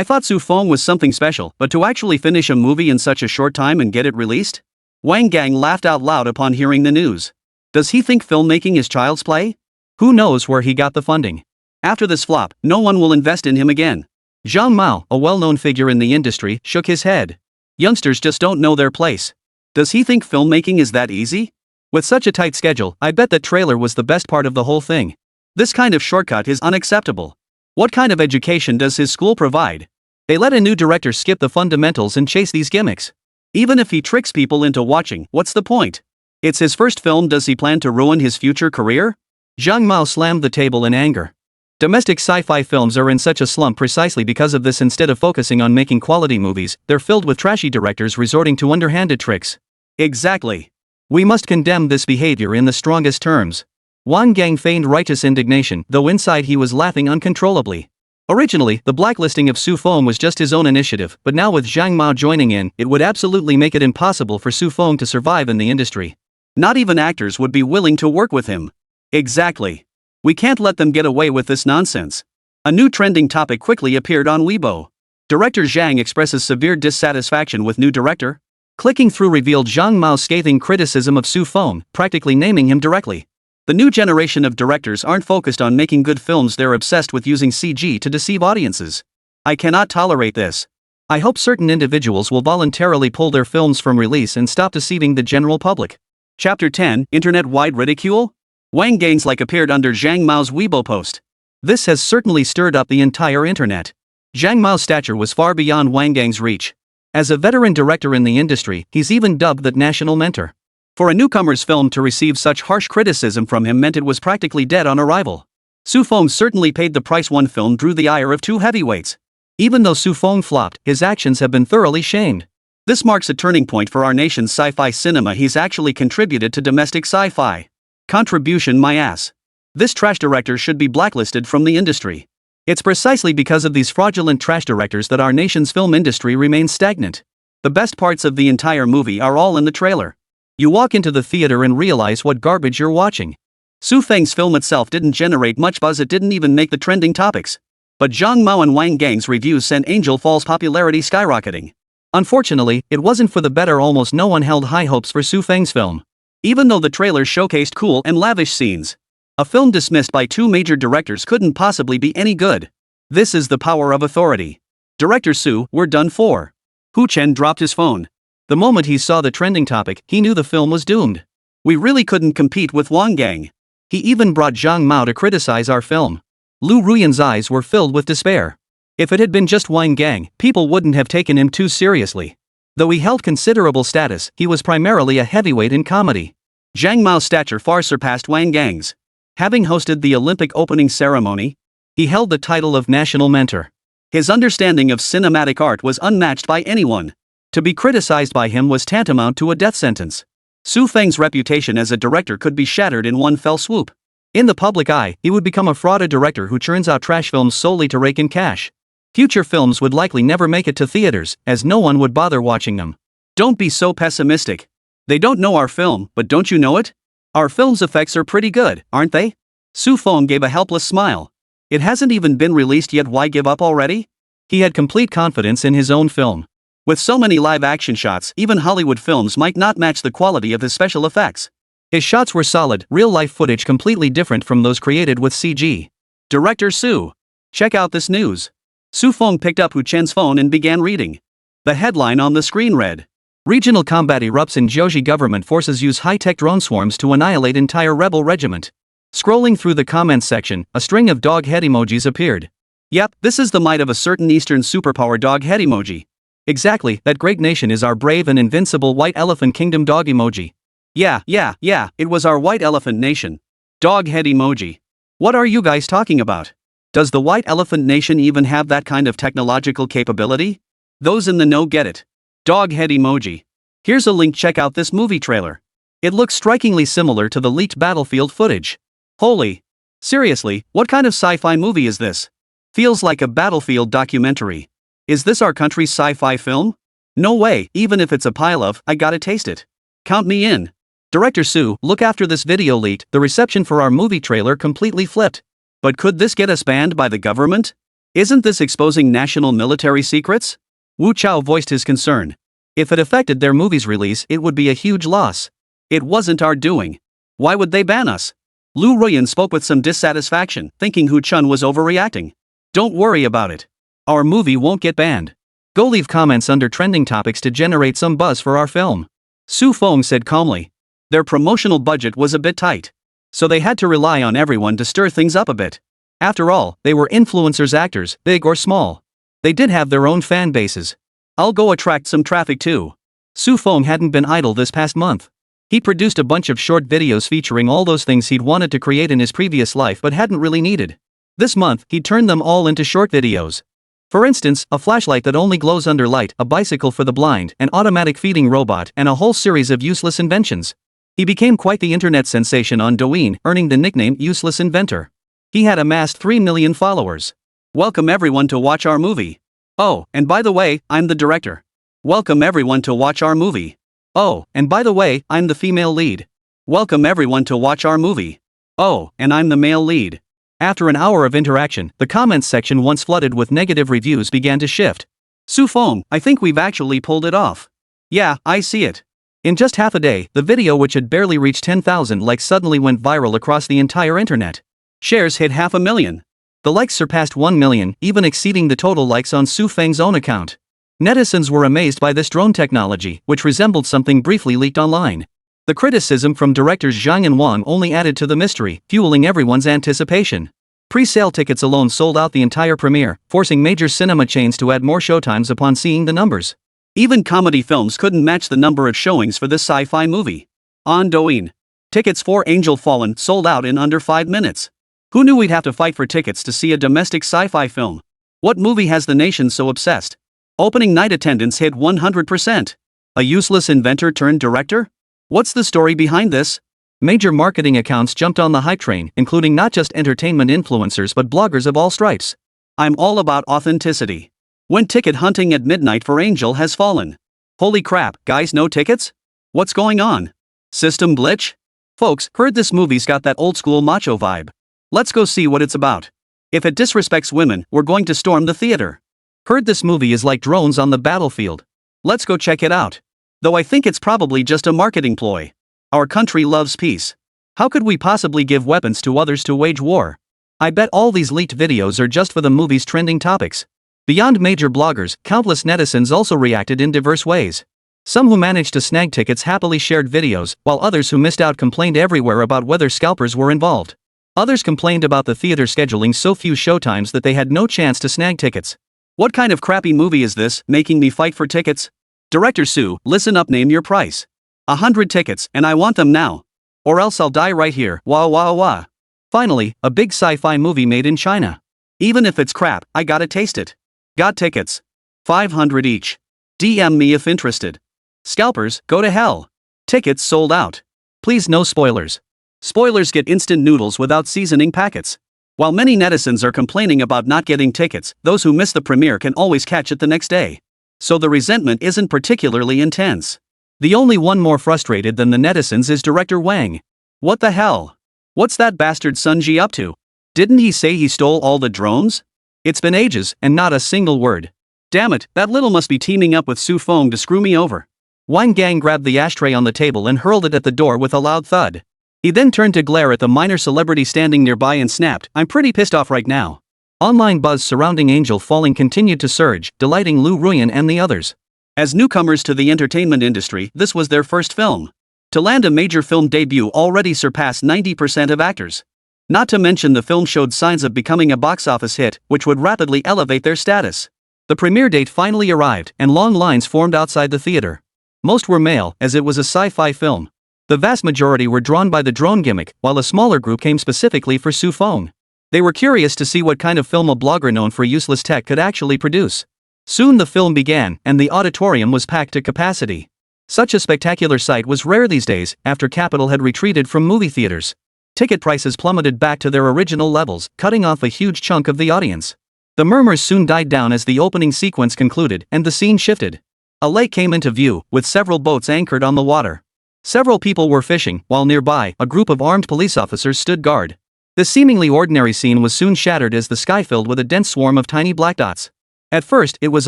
thought Su Feng was something special, but to actually finish a movie in such a short time and get it released? Wang Gang laughed out loud upon hearing the news. Does he think filmmaking is child's play? Who knows where he got the funding? After this flop, no one will invest in him again. Zhang Mao, a well-known figure in the industry, shook his head. Youngsters just don't know their place. Does he think filmmaking is that easy? With such a tight schedule, I bet that trailer was the best part of the whole thing. This kind of shortcut is unacceptable. What kind of education does his school provide? They let a new director skip the fundamentals and chase these gimmicks. Even if he tricks people into watching, what's the point? It's his first film. Does he plan to ruin his future career? Zhang Mao slammed the table in anger. Domestic sci-fi films are in such a slump precisely because of this. Instead of focusing on making quality movies, they're filled with trashy directors resorting to underhanded tricks. Exactly. We must condemn this behavior in the strongest terms. Wang Gang feigned righteous indignation, though inside he was laughing uncontrollably. Originally, the blacklisting of Su Feng was just his own initiative, but now with Zhang Mao joining in, it would absolutely make it impossible for Su Feng to survive in the industry. Not even actors would be willing to work with him. Exactly. We can't let them get away with this nonsense. A new trending topic quickly appeared on Weibo. Director Zhang expresses severe dissatisfaction with new director. Clicking through revealed Zhang Mao's scathing criticism of Su Feng, practically naming him directly. The new generation of directors aren't focused on making good films, they're obsessed with using CG to deceive audiences. I cannot tolerate this. I hope certain individuals will voluntarily pull their films from release and stop deceiving the general public. Chapter 10, Internet-wide ridicule? Wang Gang's like appeared under Zhang Mao's Weibo post. This has certainly stirred up the entire internet. Zhang Mao's stature was far beyond Wang Gang's reach. As a veteran director in the industry, he's even dubbed the national mentor. For a newcomer's film to receive such harsh criticism from him meant it was practically dead on arrival. Su Feng certainly paid the price. One film drew the ire of two heavyweights. Even though Su Feng flopped, his actions have been thoroughly shamed. This marks a turning point for our nation's sci-fi cinema. He's actually contributed to domestic sci-fi. Contribution my ass. This trash director should be blacklisted from the industry. It's precisely because of these fraudulent trash directors that our nation's film industry remains stagnant. The best parts of the entire movie are all in the trailer. You walk into the theater and realize what garbage you're watching. Su Feng's film itself didn't generate much buzz, it didn't even make the trending topics. But Zhang Mao and Wang Gang's reviews sent Angel Fall's popularity skyrocketing. Unfortunately, it wasn't for the better. Almost no one held high hopes for Su Feng's film. Even though the trailer showcased cool and lavish scenes. A film dismissed by two major directors couldn't possibly be any good. This is the power of authority. Director Su, we're done for. Hu Chen dropped his phone. The moment he saw the trending topic, he knew the film was doomed. We really couldn't compete with Wang Gang. He even brought Zhang Mao to criticize our film. Lu Ruyan's eyes were filled with despair. If it had been just Wang Gang, people wouldn't have taken him too seriously. Though he held considerable status, he was primarily a heavyweight in comedy. Zhang Mao's stature far surpassed Wang Gang's. Having hosted the Olympic opening ceremony, he held the title of National Mentor. His understanding of cinematic art was unmatched by anyone. To be criticized by him was tantamount to a death sentence. Su Feng's reputation as a director could be shattered in one fell swoop. In the public eye, he would become a frauded director who churns out trash films solely to rake in cash. Future films would likely never make it to theaters, as no one would bother watching them. Don't be so pessimistic. They don't know our film, but don't you know it? Our film's effects are pretty good, aren't they? Su Feng gave a helpless smile. It hasn't even been released yet, why give up already? He had complete confidence in his own film. With so many live-action shots, even Hollywood films might not match the quality of his special effects. His shots were solid, real-life footage completely different from those created with CG. Director Su. Check out this news. Su Feng picked up Hu Chen's phone and began reading. The headline on the screen read, "Regional combat erupts in Jiaoxi, government forces use high-tech drone swarms to annihilate entire rebel regiment." Scrolling through the comments section, a string of dog head emojis appeared. Yep, this is the might of a certain Eastern superpower dog head emoji. Exactly, that great nation is our brave and invincible white elephant kingdom dog emoji. Yeah, it was our white elephant nation. Dog head emoji. What are you guys talking about? Does the white elephant nation even have that kind of technological capability? Those in the know get it. Dog head emoji. Here's a link, check out this movie trailer. It looks strikingly similar to the leaked Battlefield footage. Holy. Seriously, what kind of sci-fi movie is this? Feels like a Battlefield documentary. Is this our country's sci-fi film? No way, even if it's a pile of, I gotta taste it. Count me in. Director Su, look, after this video leaked, the reception for our movie trailer completely flipped. But could this get us banned by the government? Isn't this exposing national military secrets? Wu Chao voiced his concern. If it affected their movie's release, it would be a huge loss. It wasn't our doing. Why would they ban us? Lu Ruyan spoke with some dissatisfaction, thinking Hu Chun was overreacting. Don't worry about it. Our movie won't get banned. Go leave comments under trending topics to generate some buzz for our film. Su Feng said calmly. Their promotional budget was a bit tight, so they had to rely on everyone to stir things up a bit. After all, they were influencers, actors, big or small. They did have their own fan bases. I'll go attract some traffic too. Su Feng hadn't been idle this past month. He produced a bunch of short videos featuring all those things he'd wanted to create in his previous life but hadn't really needed. This month, he turned them all into short videos. For instance, a flashlight that only glows under light, a bicycle for the blind, an automatic feeding robot, and a whole series of useless inventions. He became quite the internet sensation on Douyin, earning the nickname Useless Inventor. He had amassed 3 million followers. Welcome everyone to watch our movie. Oh, and by the way, I'm the director. Welcome everyone to watch our movie. Oh, and by the way, I'm the female lead. Welcome everyone to watch our movie. Oh, and I'm the male lead. After an hour of interaction, the comments section, once flooded with negative reviews, began to shift. Su Feng, I think we've actually pulled it off. Yeah, I see it. In just half a day, the video, which had barely reached 10,000 likes, suddenly went viral across the entire internet. Shares hit 500,000. The likes surpassed 1 million, even exceeding the total likes on Su Feng's own account. Netizens were amazed by this drone technology, which resembled something briefly leaked online. The criticism from directors Zhang and Wang only added to the mystery, fueling everyone's anticipation. Pre-sale tickets alone sold out the entire premiere, forcing major cinema chains to add more showtimes upon seeing the numbers. Even comedy films couldn't match the number of showings for this sci-fi movie. On Douyin, tickets for Angel Fallen sold out in under 5 minutes. Who knew we'd have to fight for tickets to see a domestic sci-fi film? What movie has the nation so obsessed? Opening night attendance hit 100%. A useless inventor turned director? What's the story behind this? Major marketing accounts jumped on the hype train, including not just entertainment influencers but bloggers of all stripes. I'm all about authenticity. When ticket hunting at midnight for Angel has fallen. Holy crap, guys, no tickets? What's going on? System glitch? Folks, heard this movie's got that old school macho vibe. Let's go see what it's about. If it disrespects women, we're going to storm the theater. Heard this movie is like drones on the battlefield. Let's go check it out. Though I think it's probably just a marketing ploy. Our country loves peace. How could we possibly give weapons to others to wage war? I bet all these leaked videos are just for the movie's trending topics. Beyond major bloggers, countless netizens also reacted in diverse ways. Some who managed to snag tickets happily shared videos, while others who missed out complained everywhere about whether scalpers were involved. Others complained about the theater scheduling so few showtimes that they had no chance to snag tickets. What kind of crappy movie is this, making me fight for tickets? Director Su, listen up, name your price. 100 tickets, and I want them now. Or else I'll die right here, wah wah wah. Finally, a big sci-fi movie made in China. Even if it's crap, I gotta taste it. Got tickets. 500 each. DM me if interested. Scalpers, go to hell. Tickets sold out. Please no spoilers. Spoilers get instant noodles without seasoning packets. While many netizens are complaining about not getting tickets, those who miss the premiere can always catch it the next day. So the resentment isn't particularly intense. The only one more frustrated than the netizens is director Wang. What the hell? What's that bastard Sunji up to? Didn't he say he stole all the drones? It's been ages, and not a single word. Damn it, that little must be teaming up with Su Feng to screw me over. Wang Gang grabbed the ashtray on the table and hurled it at the door with a loud thud. He then turned to glare at the minor celebrity standing nearby and snapped, "I'm pretty pissed off right now." Online buzz surrounding Angel Falling continued to surge, delighting Lu Ruyan and the others. As newcomers to the entertainment industry, this was their first film. To land a major film debut already surpassed 90% of actors. Not to mention the film showed signs of becoming a box office hit, which would rapidly elevate their status. The premiere date finally arrived, and long lines formed outside the theater. Most were male, as it was a sci-fi film. The vast majority were drawn by the drone gimmick, while a smaller group came specifically for Su Feng. They were curious to see what kind of film a blogger known for useless tech could actually produce. Soon the film began, and the auditorium was packed to capacity. Such a spectacular sight was rare these days, after capital had retreated from movie theaters. Ticket prices plummeted back to their original levels, cutting off a huge chunk of the audience. The murmurs soon died down as the opening sequence concluded, and the scene shifted. A lake came into view, with several boats anchored on the water. Several people were fishing, while nearby, a group of armed police officers stood guard. The seemingly ordinary scene was soon shattered as the sky filled with a dense swarm of tiny black dots. At first, it was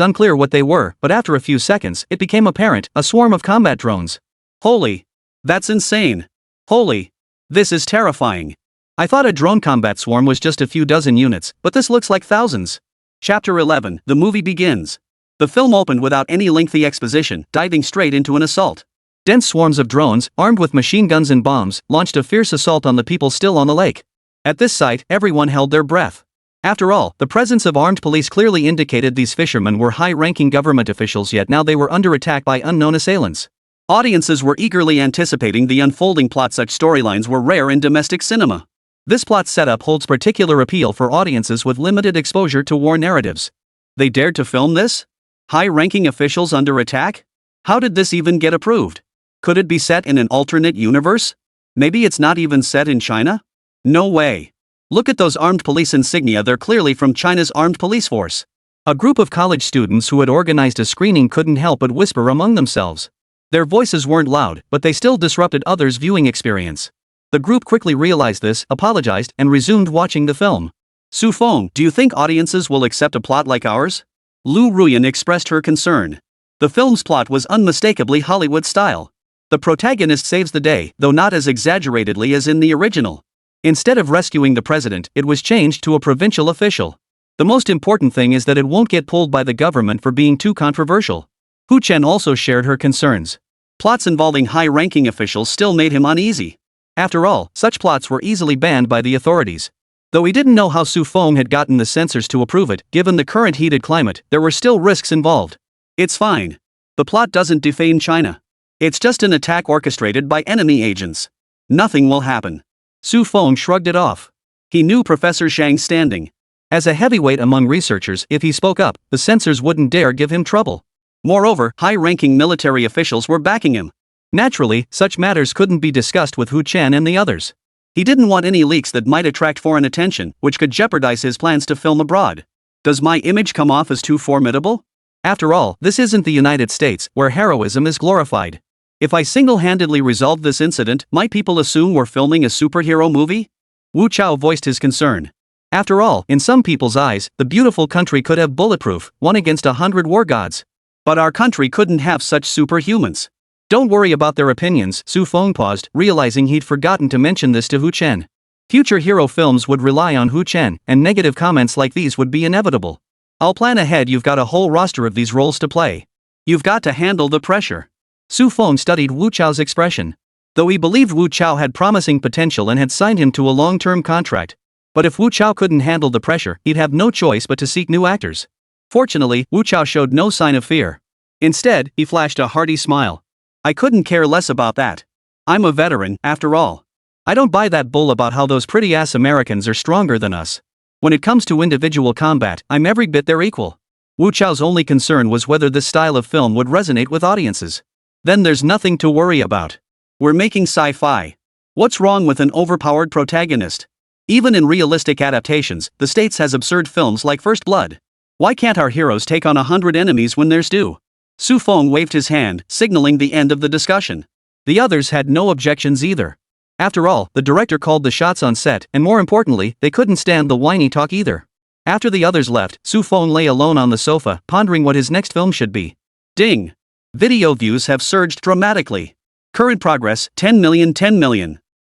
unclear what they were, but after a few seconds, it became apparent, a swarm of combat drones. Holy! That's insane! Holy! This is terrifying. I thought a drone combat swarm was just a few dozen units, but this looks like thousands. Chapter 11, the movie begins. The film opened without any lengthy exposition, diving straight into an assault. Dense swarms of drones, armed with machine guns and bombs, launched a fierce assault on the people still on the lake. At this sight, everyone held their breath. After all, the presence of armed police clearly indicated these fishermen were high-ranking government officials, yet now they were under attack by unknown assailants. Audiences were eagerly anticipating the unfolding plot. Such storylines were rare in domestic cinema. This plot setup holds particular appeal for audiences with limited exposure to war narratives. They dared to film this? High-ranking officials under attack? How did this even get approved? Could it be set in an alternate universe? Maybe it's not even set in China? No way. Look at those armed police insignia, they're clearly from China's armed police force. A group of college students who had organized a screening couldn't help but whisper among themselves. Their voices weren't loud, but they still disrupted others' viewing experience. The group quickly realized this, apologized, and resumed watching the film. Su Feng, do you think audiences will accept a plot like ours? Lu Ruyan expressed her concern. The film's plot was unmistakably Hollywood style. The protagonist saves the day, though not as exaggeratedly as in the original. Instead of rescuing the president, it was changed to a provincial official. The most important thing is that it won't get pulled by the government for being too controversial. Hu Chen also shared her concerns. Plots involving high-ranking officials still made him uneasy. After all, such plots were easily banned by the authorities. Though he didn't know how Su Feng had gotten the censors to approve it, given the current heated climate, there were still risks involved. It's fine. The plot doesn't defame China. It's just an attack orchestrated by enemy agents. Nothing will happen. Su Feng shrugged it off. He knew Professor Zhang's standing. As a heavyweight among researchers, if he spoke up, the censors wouldn't dare give him trouble. Moreover, high-ranking military officials were backing him. Naturally, such matters couldn't be discussed with Hu Chen and the others. He didn't want any leaks that might attract foreign attention, which could jeopardize his plans to film abroad. Does my image come off as too formidable? After all, this isn't the United States, where heroism is glorified. If I single-handedly resolved this incident, might people assume we're filming a superhero movie? Wu Chao voiced his concern. After all, in some people's eyes, the beautiful country could have bulletproof, one against 100 war gods. But our country couldn't have such superhumans. Don't worry about their opinions, Su Feng paused, realizing he'd forgotten to mention this to Hu Chen. Future hero films would rely on Hu Chen, and negative comments like these would be inevitable. I'll plan ahead, you've got a whole roster of these roles to play. You've got to handle the pressure. Su Feng studied Wu Chao's expression. Though he believed Wu Chao had promising potential and had signed him to a long-term contract. But if Wu Chao couldn't handle the pressure, he'd have no choice but to seek new actors. Fortunately, Wu Chao showed no sign of fear. Instead, he flashed a hearty smile. I couldn't care less about that. I'm a veteran, after all. I don't buy that bull about how those pretty-ass Americans are stronger than us. When it comes to individual combat, I'm every bit their equal. Wu Chao's only concern was whether this style of film would resonate with audiences. Then there's nothing to worry about. We're making sci-fi. What's wrong with an overpowered protagonist? Even in realistic adaptations, the States has absurd films like First Blood. Why can't our heroes take on 100 enemies when there's due? Su Feng waved his hand, signaling the end of the discussion. The others had no objections either. After all, the director called the shots on set, and more importantly, they couldn't stand the whiny talk either. After the others left, Su Feng lay alone on the sofa, pondering what his next film should be. Ding! Video views have surged dramatically. Current progress, 10 million.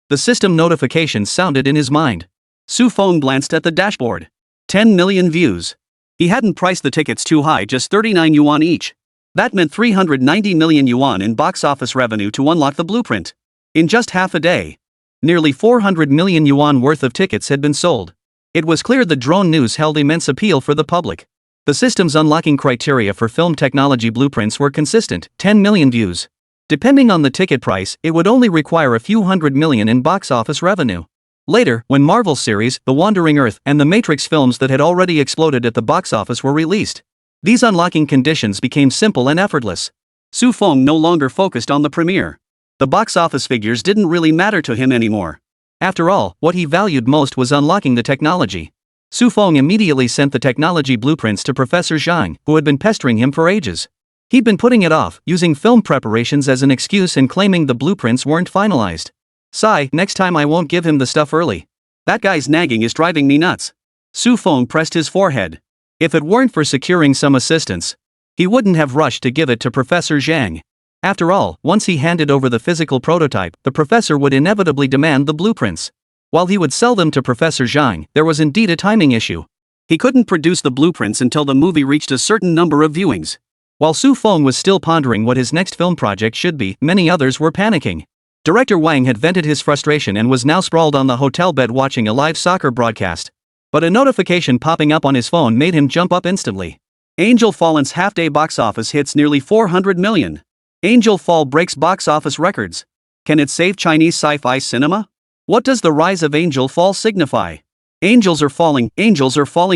The system notification sounded in his mind. Su Feng glanced at the dashboard. 10 million views. He hadn't priced the tickets too high, just 39 yuan each. That meant 390 million yuan in box office revenue to unlock the blueprint. In just half a day, nearly 400 million yuan worth of tickets had been sold. It was clear the drone news held immense appeal for the public. The system's unlocking criteria for film technology blueprints were consistent, 10 million views. Depending on the ticket price, it would only require a few hundred million in box office revenue. Later, when Marvel series, The Wandering Earth, and the Matrix films that had already exploded at the box office were released, these unlocking conditions became simple and effortless. Su Feng no longer focused on the premiere. The box office figures didn't really matter to him anymore. After all, what he valued most was unlocking the technology. Su Feng immediately sent the technology blueprints to Professor Zhang, who had been pestering him for ages. He'd been putting it off, using film preparations as an excuse and claiming the blueprints weren't finalized. Next time I won't give him the stuff early. That guy's nagging is driving me nuts. Su Feng pressed his forehead. If it weren't for securing some assistance, he wouldn't have rushed to give it to Professor Zhang. After all, once he handed over the physical prototype, the professor would inevitably demand the blueprints. While he would sell them to Professor Zhang, there was indeed a timing issue. He couldn't produce the blueprints until the movie reached a certain number of viewings. While Su Feng was still pondering what his next film project should be, many others were panicking. Director Wang had vented his frustration and was now sprawled on the hotel bed watching a live soccer broadcast. But a notification popping up on his phone made him jump up instantly. Angel Fallen's half-day box office hits nearly 400 million. Angel Fall breaks box office records. Can it save Chinese sci-fi cinema? What does the rise of Angel Fall signify? Angels are falling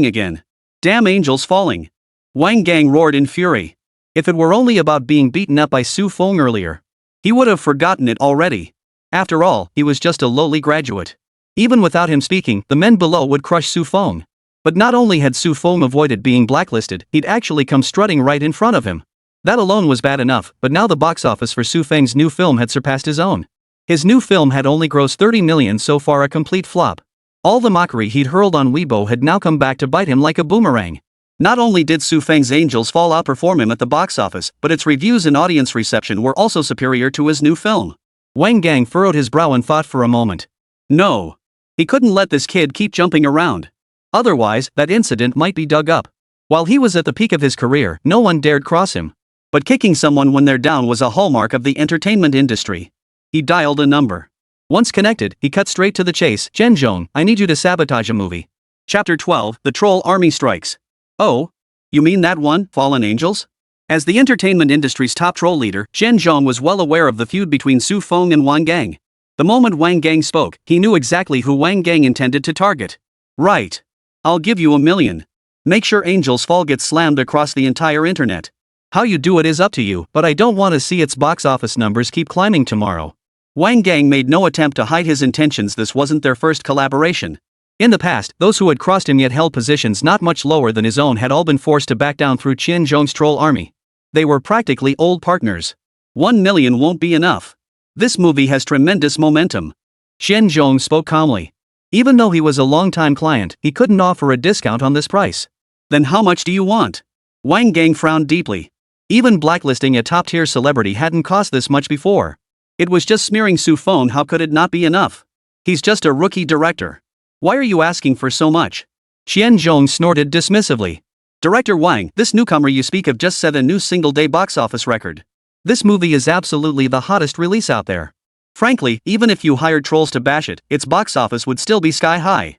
again. Damn angels falling. Wang Gang roared in fury. If it were only about being beaten up by Su Feng earlier, he would have forgotten it already. After all, he was just a lowly graduate. Even without him speaking, the men below would crush Su Feng. But not only had Su Feng avoided being blacklisted, he'd actually come strutting right in front of him. That alone was bad enough, but now the box office for Su Feng's new film had surpassed his own. His new film had only grossed 30 million, so far a complete flop. All the mockery he'd hurled on Weibo had now come back to bite him like a boomerang. Not only did Su Feng's Angels Fall outperform him at the box office, but its reviews and audience reception were also superior to his new film. Wang Gang furrowed his brow and thought for a moment. No. He couldn't let this kid keep jumping around. Otherwise, that incident might be dug up. While he was at the peak of his career, no one dared cross him. But kicking someone when they're down was a hallmark of the entertainment industry. He dialed a number. Once connected, he cut straight to the chase. Zhenzhong, I need you to sabotage a movie. Chapter 12, The Troll Army Strikes. Oh? You mean that one, Fallen Angels? As the entertainment industry's top troll leader, Zhenzhong was well aware of the feud between Su Feng and Wang Gang. The moment Wang Gang spoke, he knew exactly who Wang Gang intended to target. Right. I'll give you $1 million. Make sure Angels Fall gets slammed across the entire internet. How you do it is up to you, but I don't want to see its box office numbers keep climbing tomorrow. Wang Gang made no attempt to hide his intentions. This wasn't their first collaboration. In the past, those who had crossed him yet held positions not much lower than his own had all been forced to back down through Zhenzhong's troll army. They were practically old partners. 1 million won't be enough. This movie has tremendous momentum. Zhenzhong spoke calmly. Even though he was a long-time client, he couldn't offer a discount on this price. Then how much do you want? Wang Gang frowned deeply. Even blacklisting a top-tier celebrity hadn't cost this much before. It was just smearing Su Feng. How could it not be enough? He's just a rookie director. Why are you asking for so much? Zhenzhong snorted dismissively. Director Wang, this newcomer you speak of just set a new single-day box office record. This movie is absolutely the hottest release out there. Frankly, even if you hired trolls to bash it, its box office would still be sky high.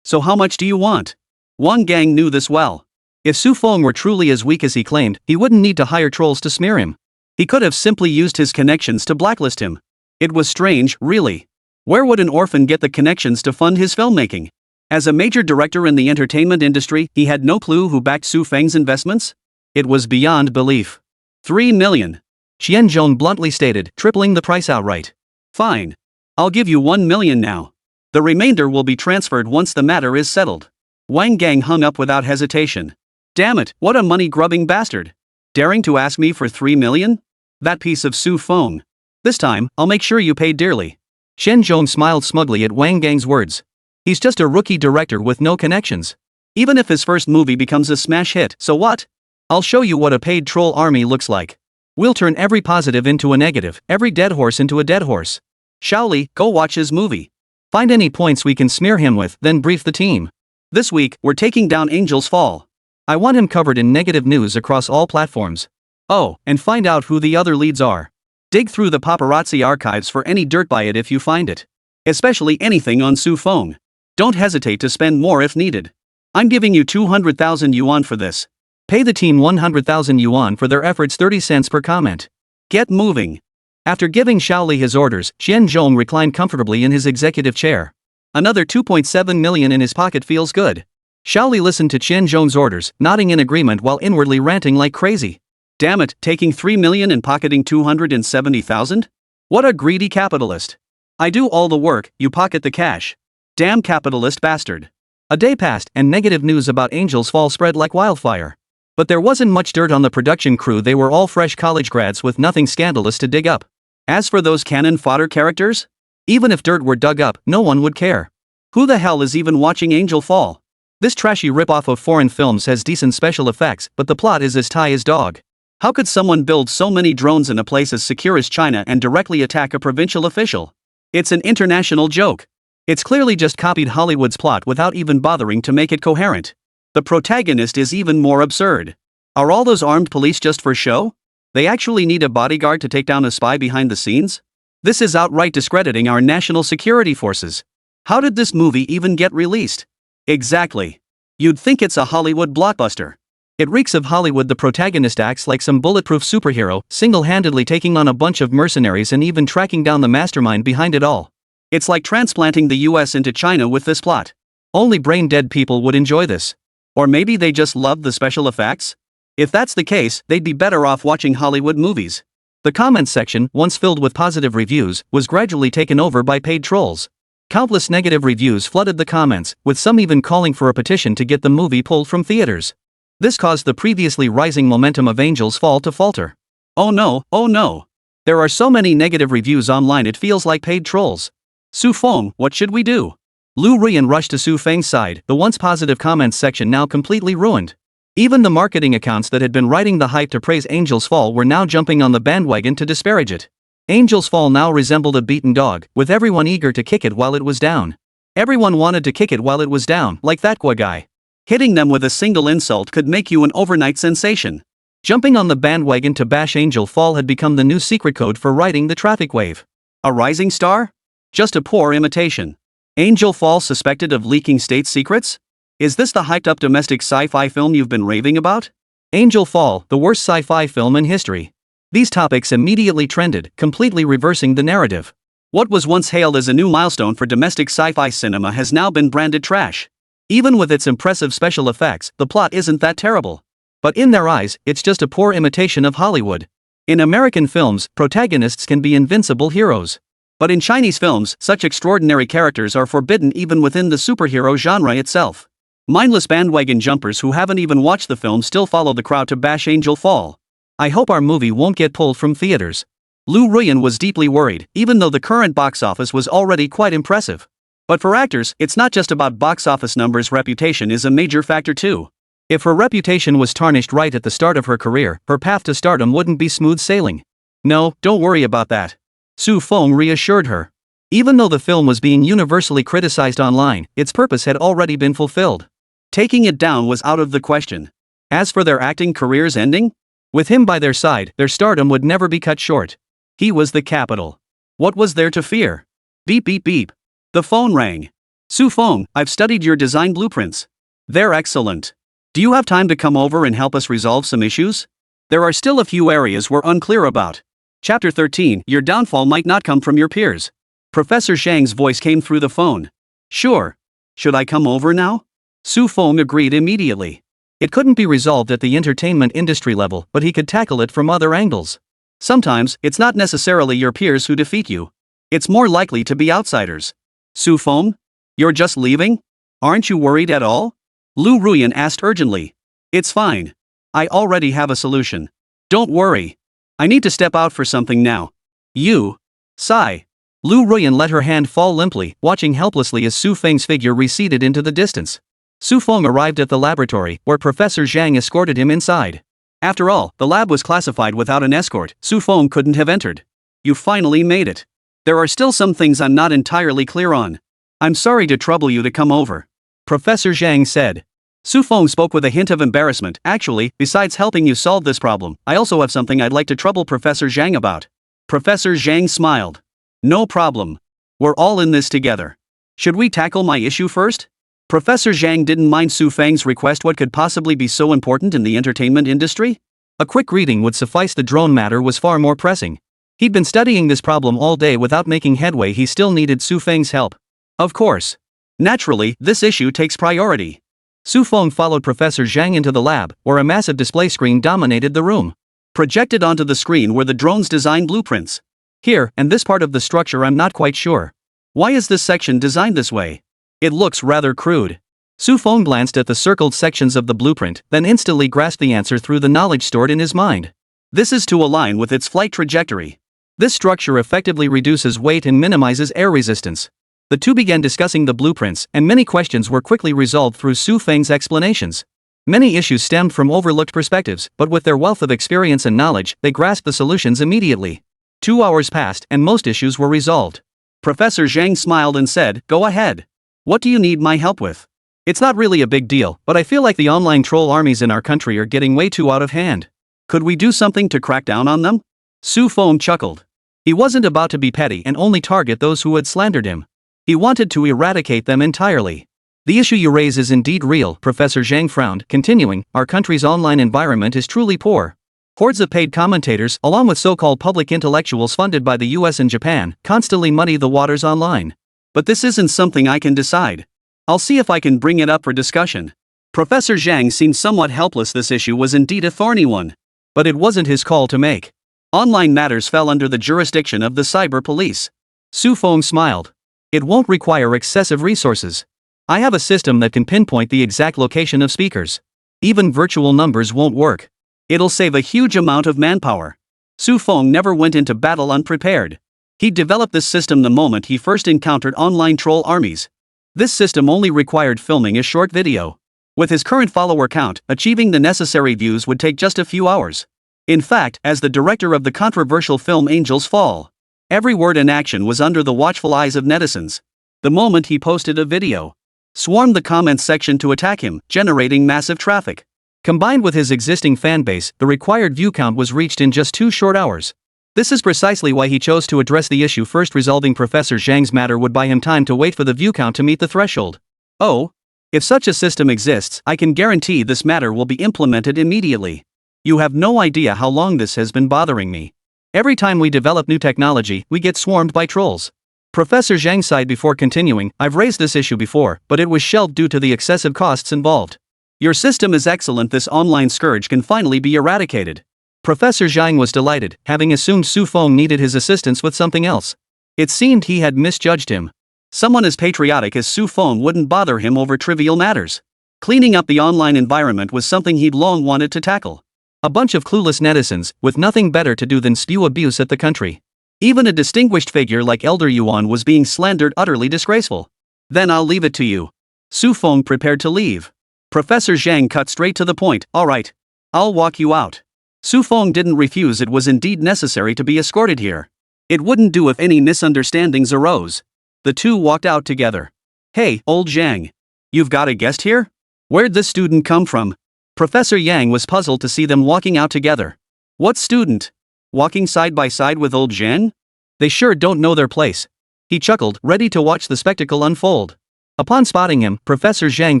So how much do you want? Wang Gang knew this well. If Su Feng were truly as weak as he claimed, he wouldn't need to hire trolls to smear him. He could have simply used his connections to blacklist him. It was strange, really. Where would an orphan get the connections to fund his filmmaking? As a major director in the entertainment industry, he had no clue who backed Su Feng's investments? It was beyond belief. 3 million. Qianzhong bluntly stated, tripling the price outright. Fine. I'll give you 1 million now. The remainder will be transferred once the matter is settled. Wang Gang hung up without hesitation. Damn it, what a money-grubbing bastard. Daring to ask me for 3 million? That piece of Su Feng. This time, I'll make sure you pay dearly. Qianzhong smiled smugly at Wang Gang's words. He's just a rookie director with no connections. Even if his first movie becomes a smash hit, so what? I'll show you what a paid troll army looks like. We'll turn every positive into a negative, every dead horse into a dead horse. Shaoli, go watch his movie. Find any points we can smear him with, then brief the team. This week, we're taking down Angel's Fall. I want him covered in negative news across all platforms. Oh, and find out who the other leads are. Dig through the paparazzi archives for any dirt by it if you find it. Especially anything on Su Feng. Don't hesitate to spend more if needed. I'm giving you 200,000 yuan for this. Pay the team 100,000 yuan for their efforts, 30 cents per comment. Get moving. After giving Shaoli his orders, Qianzhong reclined comfortably in his executive chair. Another 2.7 million in his pocket feels good. Shaoli listened to Qianzhong's orders, nodding in agreement while inwardly ranting like crazy. Damn it, taking 3 million and pocketing 270,000? What a greedy capitalist. I do all the work, you pocket the cash. Damn capitalist bastard. A day passed and negative news about Angel's Fall spread like wildfire. But there wasn't much dirt on the production crew, they were all fresh college grads with nothing scandalous to dig up. As for those cannon fodder characters? Even if dirt were dug up, no one would care. Who the hell is even watching Angel Fall? This trashy ripoff of foreign films has decent special effects, but the plot is as Thai as dog. How could someone build so many drones in a place as secure as China and directly attack a provincial official? It's an international joke. It's clearly just copied Hollywood's plot without even bothering to make it coherent. The protagonist is even more absurd. Are all those armed police just for show? They actually need a bodyguard to take down a spy behind the scenes? This is outright discrediting our national security forces. How did this movie even get released? Exactly. You'd think it's a Hollywood blockbuster. It reeks of Hollywood. The protagonist acts like some bulletproof superhero, single-handedly taking on a bunch of mercenaries and even tracking down the mastermind behind it all. It's like transplanting the US into China with this plot. Only brain-dead people would enjoy this. Or maybe they just love the special effects? If that's the case, they'd be better off watching Hollywood movies. The comments section, once filled with positive reviews, was gradually taken over by paid trolls. Countless negative reviews flooded the comments, with some even calling for a petition to get the movie pulled from theaters. This caused the previously rising momentum of Angel's Fall to falter. Oh no, oh no. There are so many negative reviews online it feels like paid trolls. Su Feng, what should we do? Lu Rian rushed to Su Feng's side, the once positive comments section now completely ruined. Even the marketing accounts that had been riding the hype to praise Angel's Fall were now jumping on the bandwagon to disparage it. Angel's Fall now resembled a beaten dog, with everyone eager to kick it while it was down. Everyone wanted to kick it while it was down, like that guy. Hitting them with a single insult could make you an overnight sensation. Jumping on the bandwagon to bash Angel Fall had become the new secret code for riding the traffic wave. A rising star? Just a poor imitation. Angel Fall suspected of leaking state secrets? Is this the hyped-up domestic sci-fi film you've been raving about? Angel Fall, the worst sci-fi film in history. These topics immediately trended, completely reversing the narrative. What was once hailed as a new milestone for domestic sci-fi cinema has now been branded trash. Even with its impressive special effects, the plot isn't that terrible. But in their eyes, it's just a poor imitation of Hollywood. In American films, protagonists can be invincible heroes. But in Chinese films, such extraordinary characters are forbidden even within the superhero genre itself. Mindless bandwagon jumpers who haven't even watched the film still follow the crowd to bash Angel Fall. I hope our movie won't get pulled from theaters. Lu Rian was deeply worried, even though the current box office was already quite impressive. But for actors, it's not just about box office numbers. Reputation is a major factor too. If her reputation was tarnished right at the start of her career, her path to stardom wouldn't be smooth sailing. No, don't worry about that. Su Feng reassured her. Even though the film was being universally criticized online, its purpose had already been fulfilled. Taking it down was out of the question. As for their acting careers ending? With him by their side, their stardom would never be cut short. He was the capital. What was there to fear? Beep beep beep. The phone rang. Su Feng, I've studied your design blueprints. They're excellent. Do you have time to come over and help us resolve some issues? There are still a few areas we're unclear about. Chapter 13, your downfall might not come from your peers. Professor Zhang's voice came through the phone. Sure. Should I come over now? Su Feng agreed immediately. It couldn't be resolved at the entertainment industry level, but he could tackle it from other angles. Sometimes, it's not necessarily your peers who defeat you. It's more likely to be outsiders. Su Feng? You're just leaving? Aren't you worried at all? Lu Ruyan asked urgently. It's fine. I already have a solution. Don't worry. I need to step out for something now. You? Sigh. Lu Ruyan let her hand fall limply, watching helplessly as Su Feng's figure receded into the distance. Su Feng arrived at the laboratory, where Professor Zhang escorted him inside. After all, the lab was classified without an escort. Su Feng couldn't have entered. You finally made it. There are still some things I'm not entirely clear on. I'm sorry to trouble you to come over. Professor Zhang said. Su Feng spoke with a hint of embarrassment. Actually, besides helping you solve this problem, I also have something I'd like to trouble Professor Zhang about. Professor Zhang smiled. No problem. We're all in this together. Should we tackle my issue first? Professor Zhang didn't mind Su Feng's request. What could possibly be so important in the entertainment industry? A quick reading would suffice. The drone matter was far more pressing. He'd been studying this problem all day without making headway. He still needed Su Feng's help. Of course. Naturally, this issue takes priority. Su Feng followed Professor Zhang into the lab, where a massive display screen dominated the room. Projected onto the screen were the drone's design blueprints. Here, and this part of the structure I'm not quite sure. Why is this section designed this way? It looks rather crude. Su Feng glanced at the circled sections of the blueprint, then instantly grasped the answer through the knowledge stored in his mind. This is to align with its flight trajectory. This structure effectively reduces weight and minimizes air resistance. The two began discussing the blueprints, and many questions were quickly resolved through Su Feng's explanations. Many issues stemmed from overlooked perspectives, but with their wealth of experience and knowledge, they grasped the solutions immediately. 2 hours passed, and most issues were resolved. Professor Zhang smiled and said, "Go ahead. What do you need my help with?" It's not really a big deal, but I feel like the online troll armies in our country are getting way too out of hand. Could we do something to crack down on them? Su Feng chuckled. He wasn't about to be petty and only target those who had slandered him. He wanted to eradicate them entirely. The issue you raise is indeed real, Professor Zhang frowned, continuing, our country's online environment is truly poor. Hordes of paid commentators, along with so-called public intellectuals funded by the US and Japan, constantly muddy the waters online. But this isn't something I can decide. I'll see if I can bring it up for discussion. Professor Zhang seemed somewhat helpless. This issue was indeed a thorny one. But it wasn't his call to make. Online matters fell under the jurisdiction of the cyber police. Su Feng smiled. It won't require excessive resources. I have a system that can pinpoint the exact location of speakers. Even virtual numbers won't work. It'll save a huge amount of manpower. Su Feng never went into battle unprepared. He developed this system the moment he first encountered online troll armies. This system only required filming a short video. With his current follower count, achieving the necessary views would take just a few hours. In fact, as the director of the controversial film Angels Fall, every word and action was under the watchful eyes of netizens. The moment he posted a video, swarmed the comments section to attack him, generating massive traffic. Combined with his existing fanbase, the required view count was reached in just 2 short hours. This is precisely why he chose to address the issue first. Resolving Professor Zhang's matter would buy him time to wait for the view count to meet the threshold. Oh, if such a system exists, I can guarantee this matter will be implemented immediately. You have no idea how long this has been bothering me. Every time we develop new technology, we get swarmed by trolls. Professor Zhang sighed before continuing, I've raised this issue before, but it was shelved due to the excessive costs involved. Your system is excellent. This online scourge can finally be eradicated. Professor Zhang was delighted, having assumed Su Feng needed his assistance with something else. It seemed he had misjudged him. Someone as patriotic as Su Feng wouldn't bother him over trivial matters. Cleaning up the online environment was something he'd long wanted to tackle. A bunch of clueless netizens, with nothing better to do than spew abuse at the country. Even a distinguished figure like Elder Yuan was being slandered, utterly disgraceful. Then I'll leave it to you. Su Feng prepared to leave. Professor Zhang cut straight to the point, alright. I'll walk you out. Su Feng didn't refuse. It was indeed necessary to be escorted here. It wouldn't do if any misunderstandings arose. The two walked out together. Hey, old Zhang. You've got a guest here? Where'd this student come from? Professor Yang was puzzled to see them walking out together. What student? Walking side by side with old Zhang? They sure don't know their place. He chuckled, ready to watch the spectacle unfold. Upon spotting him, Professor Zhang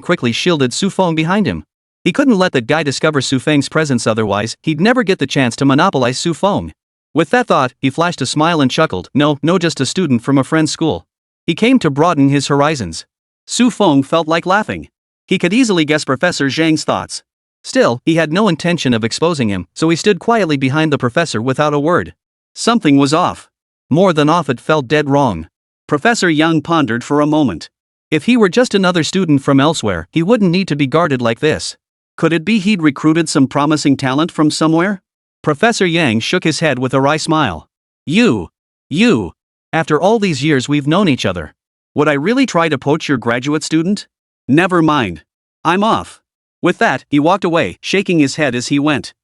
quickly shielded Su Feng behind him. He couldn't let that guy discover Su Feng's presence, otherwise, he'd never get the chance to monopolize Su Feng. With that thought, he flashed a smile and chuckled. No, just a student from a friend's school. He came to broaden his horizons. Su Feng felt like laughing. He could easily guess Professor Zhang's thoughts. Still, he had no intention of exposing him, so he stood quietly behind the professor without a word. Something was off. More than off, it felt dead wrong. Professor Yang pondered for a moment. If he were just another student from elsewhere, he wouldn't need to be guarded like this. Could it be he'd recruited some promising talent from somewhere? Professor Yang shook his head with a wry smile. You. After all these years we've known each other. Would I really try to poach your graduate student? Never mind. I'm off. With that, he walked away, shaking his head as he went.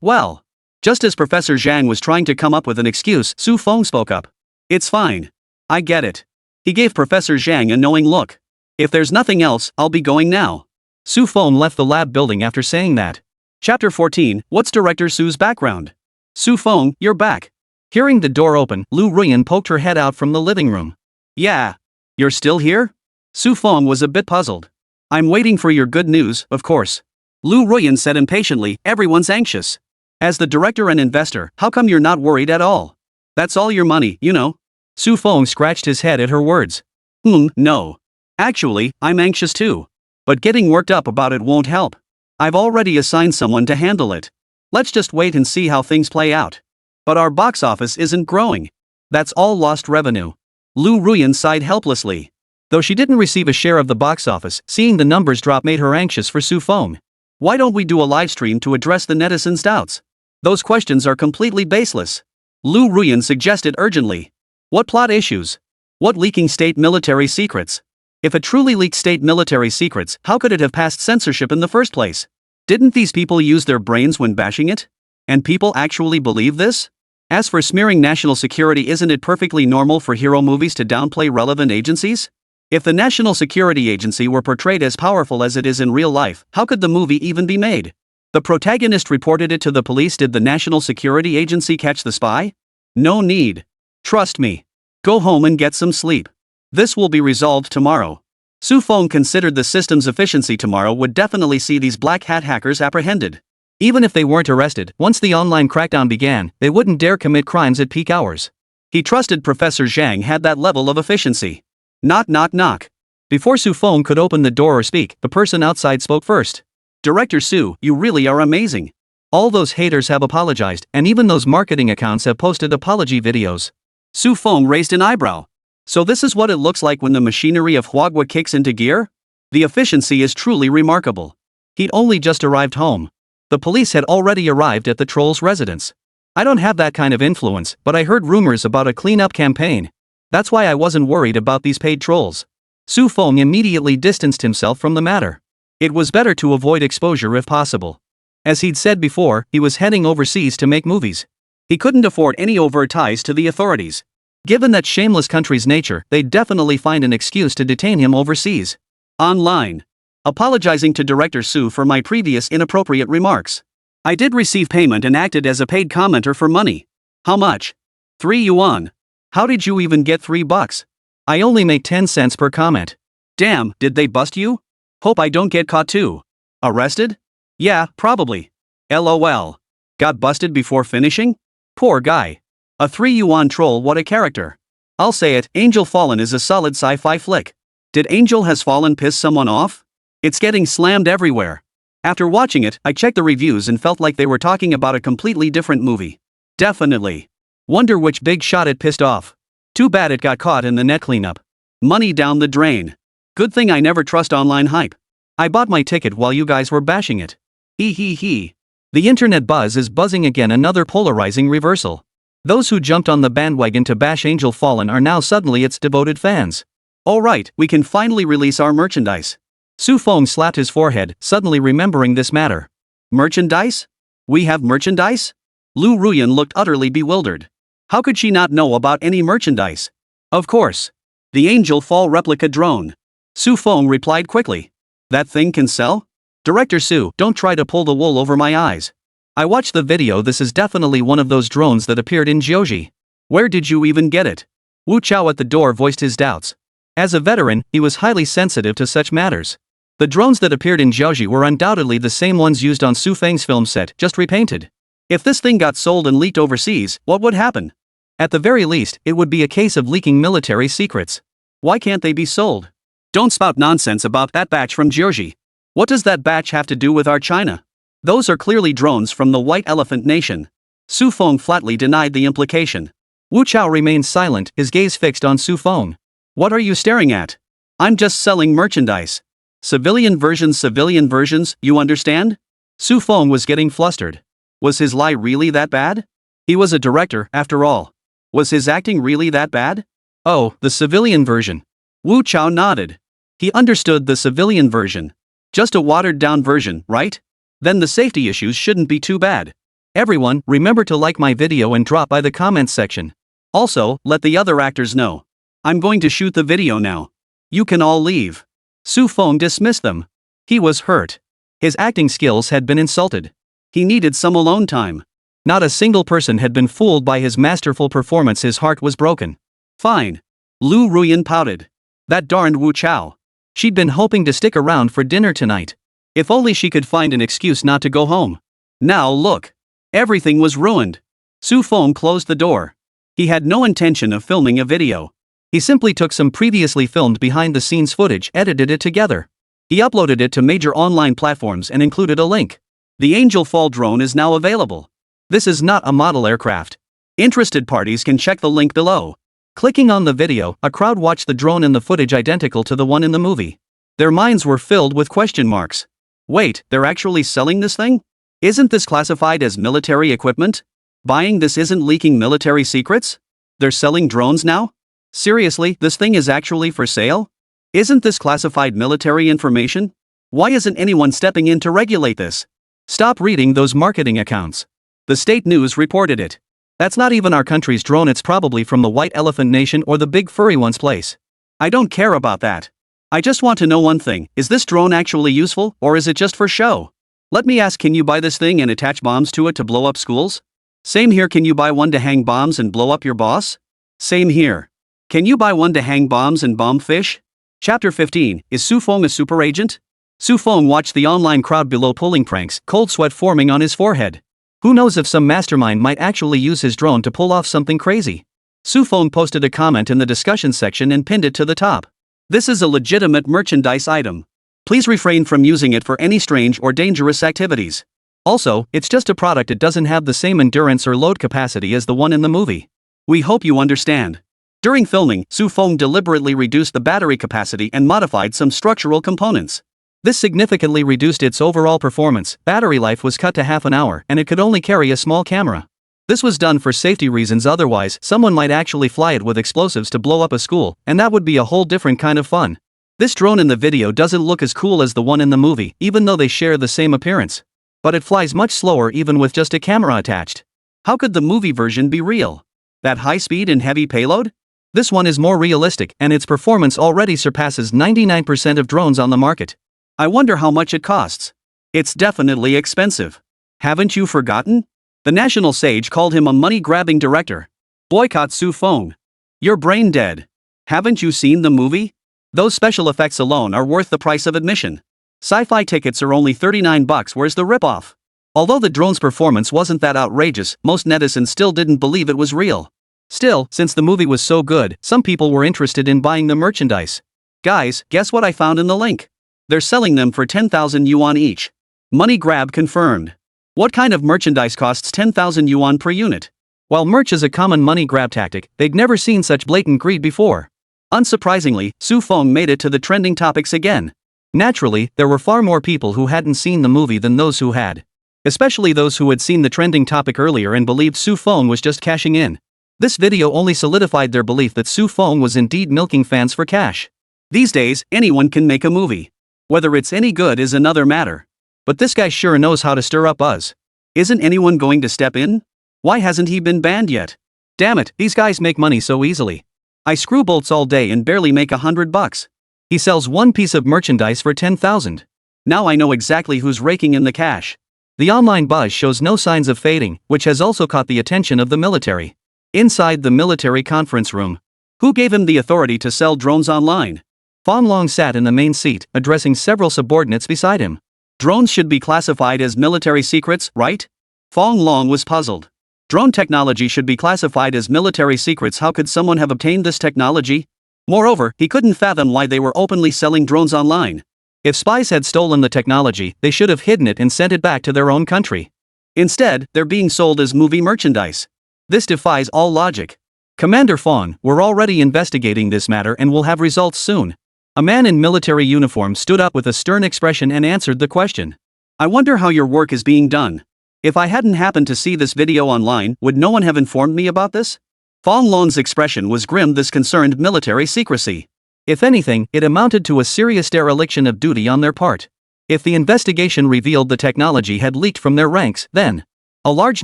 Well. Just as Professor Zhang was trying to come up with an excuse, Su Feng spoke up. It's fine. I get it. He gave Professor Zhang a knowing look. If there's nothing else, I'll be going now. Su Feng left the lab building after saying that. Chapter 14, What's Director Su's background? Su Feng, you're back. Hearing the door open, Lu Ruyan poked her head out from the living room. Yeah. You're still here? Su Feng was a bit puzzled. I'm waiting for your good news, of course. Lu Ruyan said impatiently, everyone's anxious. As the director and investor, how come you're not worried at all? That's all your money, you know. Su Feng scratched his head at her words. No. Actually, I'm anxious too. But getting worked up about it won't help. I've already assigned someone to handle it. Let's just wait and see how things play out. But our box office isn't growing. That's all lost revenue. Lu Ruyan sighed helplessly. Though she didn't receive a share of the box office, seeing the numbers drop made her anxious for Su Feng. Why don't we do a live stream to address the netizens' doubts? Those questions are completely baseless. Lu Ruyan suggested urgently. What plot issues? What leaking state military secrets? If it truly leaked state military secrets, how could it have passed censorship in the first place? Didn't these people use their brains when bashing it? And people actually believe this? As for smearing national security, isn't it perfectly normal for hero movies to downplay relevant agencies? If the National Security Agency were portrayed as powerful as it is in real life, how could the movie even be made? The protagonist reported it to the police. Did the National Security Agency catch the spy? No need. Trust me. Go home and get some sleep. This will be resolved tomorrow. Su Feng considered the system's efficiency tomorrow would definitely see these black hat hackers apprehended. Even if they weren't arrested, once the online crackdown began, they wouldn't dare commit crimes at peak hours. He trusted Professor Zhang had that level of efficiency. Knock. Before Su Feng could open the door or speak, the person outside spoke first. Director Su, you really are amazing. All those haters have apologized, and even those marketing accounts have posted apology videos. Su Feng raised an eyebrow. So this is what it looks like when the machinery of Huagua kicks into gear? The efficiency is truly remarkable. He'd only just arrived home. The police had already arrived at the troll's residence. I don't have that kind of influence, but I heard rumors about a cleanup campaign. That's why I wasn't worried about these paid trolls. Su Feng immediately distanced himself from the matter. It was better to avoid exposure if possible. As he'd said before, he was heading overseas to make movies. He couldn't afford any overt ties to the authorities. Given that shameless country's nature, they'd definitely find an excuse to detain him overseas. Online. Apologizing to Director Su for my previous inappropriate remarks. I did receive payment and acted as a paid commenter for money. How much? 3 yuan. How did you even get $3? I only make 10 cents per comment. Damn, did they bust you? Hope I don't get caught too. Arrested? Yeah, probably. LOL. Got busted before finishing? Poor guy. A 3 yuan troll, what a character. I'll say it, Angel Fallen is a solid sci-fi flick. Did Angel Has Fallen piss someone off? It's getting slammed everywhere. After watching it, I checked the reviews and felt like they were talking about a completely different movie. Definitely. Wonder which big shot it pissed off. Too bad it got caught in the net cleanup. Money down the drain. Good thing I never trust online hype. I bought my ticket while you guys were bashing it. He. The internet buzz is buzzing again, another polarizing reversal. Those who jumped on the bandwagon to bash Angel Fallen are now suddenly its devoted fans. Alright, we can finally release our merchandise. Su Feng slapped his forehead, suddenly remembering this matter. Merchandise? We have merchandise? Lu Ruyan looked utterly bewildered. How could she not know about any merchandise? Of course. The Angel Fall replica drone. Su Feng replied quickly. That thing can sell? Director Su, don't try to pull the wool over my eyes. I watched the video. This is definitely one of those drones that appeared in Jiuji. Where did you even get it? Wu Chao at the door voiced his doubts. As a veteran, he was highly sensitive to such matters. The drones that appeared in Jiuji were undoubtedly the same ones used on Su Feng's film set, just repainted. If this thing got sold and leaked overseas, what would happen? At the very least, it would be a case of leaking military secrets. Why can't they be sold? Don't spout nonsense about that batch from Georgie. What does that batch have to do with our China? Those are clearly drones from the White Elephant Nation. Su Feng flatly denied the implication. Wu Chao remained silent, his gaze fixed on Su Feng. What are you staring at? I'm just selling merchandise. Civilian versions, you understand? Su Feng was getting flustered. Was his lie really that bad? He was a director, after all. Was his acting really that bad? Oh, the civilian version. Wu Chao nodded. He understood the civilian version. Just a watered-down version, right? Then the safety issues shouldn't be too bad. Everyone, remember to like my video and drop by the comments section. Also, let the other actors know. I'm going to shoot the video now. You can all leave. Su Feng dismissed them. He was hurt. His acting skills had been insulted. He needed some alone time. Not a single person had been fooled by his masterful performance. His heart was broken. Fine. Lu Ruyan pouted. That darned Wu Chao. She'd been hoping to stick around for dinner tonight. If only she could find an excuse not to go home. Now look. Everything was ruined. Su Feng closed the door. He had no intention of filming a video. He simply took some previously filmed behind-the-scenes footage, edited it together. He uploaded it to major online platforms and included a link. The Angel Fall drone is now available. This is not a model aircraft. Interested parties can check the link below. Clicking on the video, a crowd watched the drone in the footage identical to the one in the movie. Their minds were filled with question marks. Wait, they're actually selling this thing? Isn't this classified as military equipment? Buying this isn't leaking military secrets? They're selling drones now? Seriously, this thing is actually for sale? Isn't this classified military information? Why isn't anyone stepping in to regulate this? Stop reading those marketing accounts. The state news reported it. That's not even our country's drone, it's probably from the White Elephant Nation or the big furry one's place. I don't care about that. I just want to know one thing, is this drone actually useful, or is it just for show? Let me ask, can you buy this thing and attach bombs to it to blow up schools? Same here, can you buy one to hang bombs and blow up your boss? Same here. Can you buy one to hang bombs and bomb fish? Chapter 15, is Su Feng a super agent? Su Feng watched the online crowd below pulling pranks, cold sweat forming on his forehead. Who knows if some mastermind might actually use his drone to pull off something crazy. Su Feng posted a comment in the discussion section and pinned it to the top. This is a legitimate merchandise item. Please refrain from using it for any strange or dangerous activities. Also, it's just a product, it doesn't have the same endurance or load capacity as the one in the movie. We hope you understand. During filming, Su Feng deliberately reduced the battery capacity and modified some structural components. This significantly reduced its overall performance. Battery life was cut to half an hour, and it could only carry a small camera. This was done for safety reasons, otherwise, someone might actually fly it with explosives to blow up a school, and that would be a whole different kind of fun. This drone in the video doesn't look as cool as the one in the movie, even though they share the same appearance. But it flies much slower even with just a camera attached. How could the movie version be real? That high speed and heavy payload? This one is more realistic, and its performance already surpasses 99% of drones on the market. I wonder how much it costs. It's definitely expensive. Haven't you forgotten? The national sage called him a money-grabbing director. Boycott Su Feng. You're brain dead. Haven't you seen the movie? Those special effects alone are worth the price of admission. Sci-fi tickets are only $39, where's the ripoff? Although the drone's performance wasn't that outrageous, most netizens still didn't believe it was real. Still, since the movie was so good, some people were interested in buying the merchandise. Guys, guess what I found in the link? They're selling them for 10,000 yuan each. Money grab confirmed. What kind of merchandise costs 10,000 yuan per unit? While merch is a common money grab tactic, they'd never seen such blatant greed before. Unsurprisingly, Su Feng made it to the trending topics again. Naturally, there were far more people who hadn't seen the movie than those who had. Especially those who had seen the trending topic earlier and believed Su Feng was just cashing in. This video only solidified their belief that Su Feng was indeed milking fans for cash. These days, anyone can make a movie. Whether it's any good is another matter. But this guy sure knows how to stir up buzz. Isn't anyone going to step in? Why hasn't he been banned yet? Damn it, these guys make money so easily. I screw bolts all day and barely make $100. He sells one piece of merchandise for 10,000. Now I know exactly who's raking in the cash. The online buzz shows no signs of fading, which has also caught the attention of the military. Inside the military conference room. Who gave him the authority to sell drones online? Fong Long sat in the main seat, addressing several subordinates beside him. Drones should be classified as military secrets, right? Fong Long was puzzled. Drone technology should be classified as military secrets. How could someone have obtained this technology? Moreover, he couldn't fathom why they were openly selling drones online. If spies had stolen the technology, they should have hidden it and sent it back to their own country. Instead, they're being sold as movie merchandise. This defies all logic. Commander Fong, we're already investigating this matter and will have results soon. A man in military uniform stood up with a stern expression and answered the question. I wonder how your work is being done. If I hadn't happened to see this video online, would no one have informed me about this? Fong Long's expression was grim. This concerned military secrecy. If anything, it amounted to a serious dereliction of duty on their part. If the investigation revealed the technology had leaked from their ranks, then a large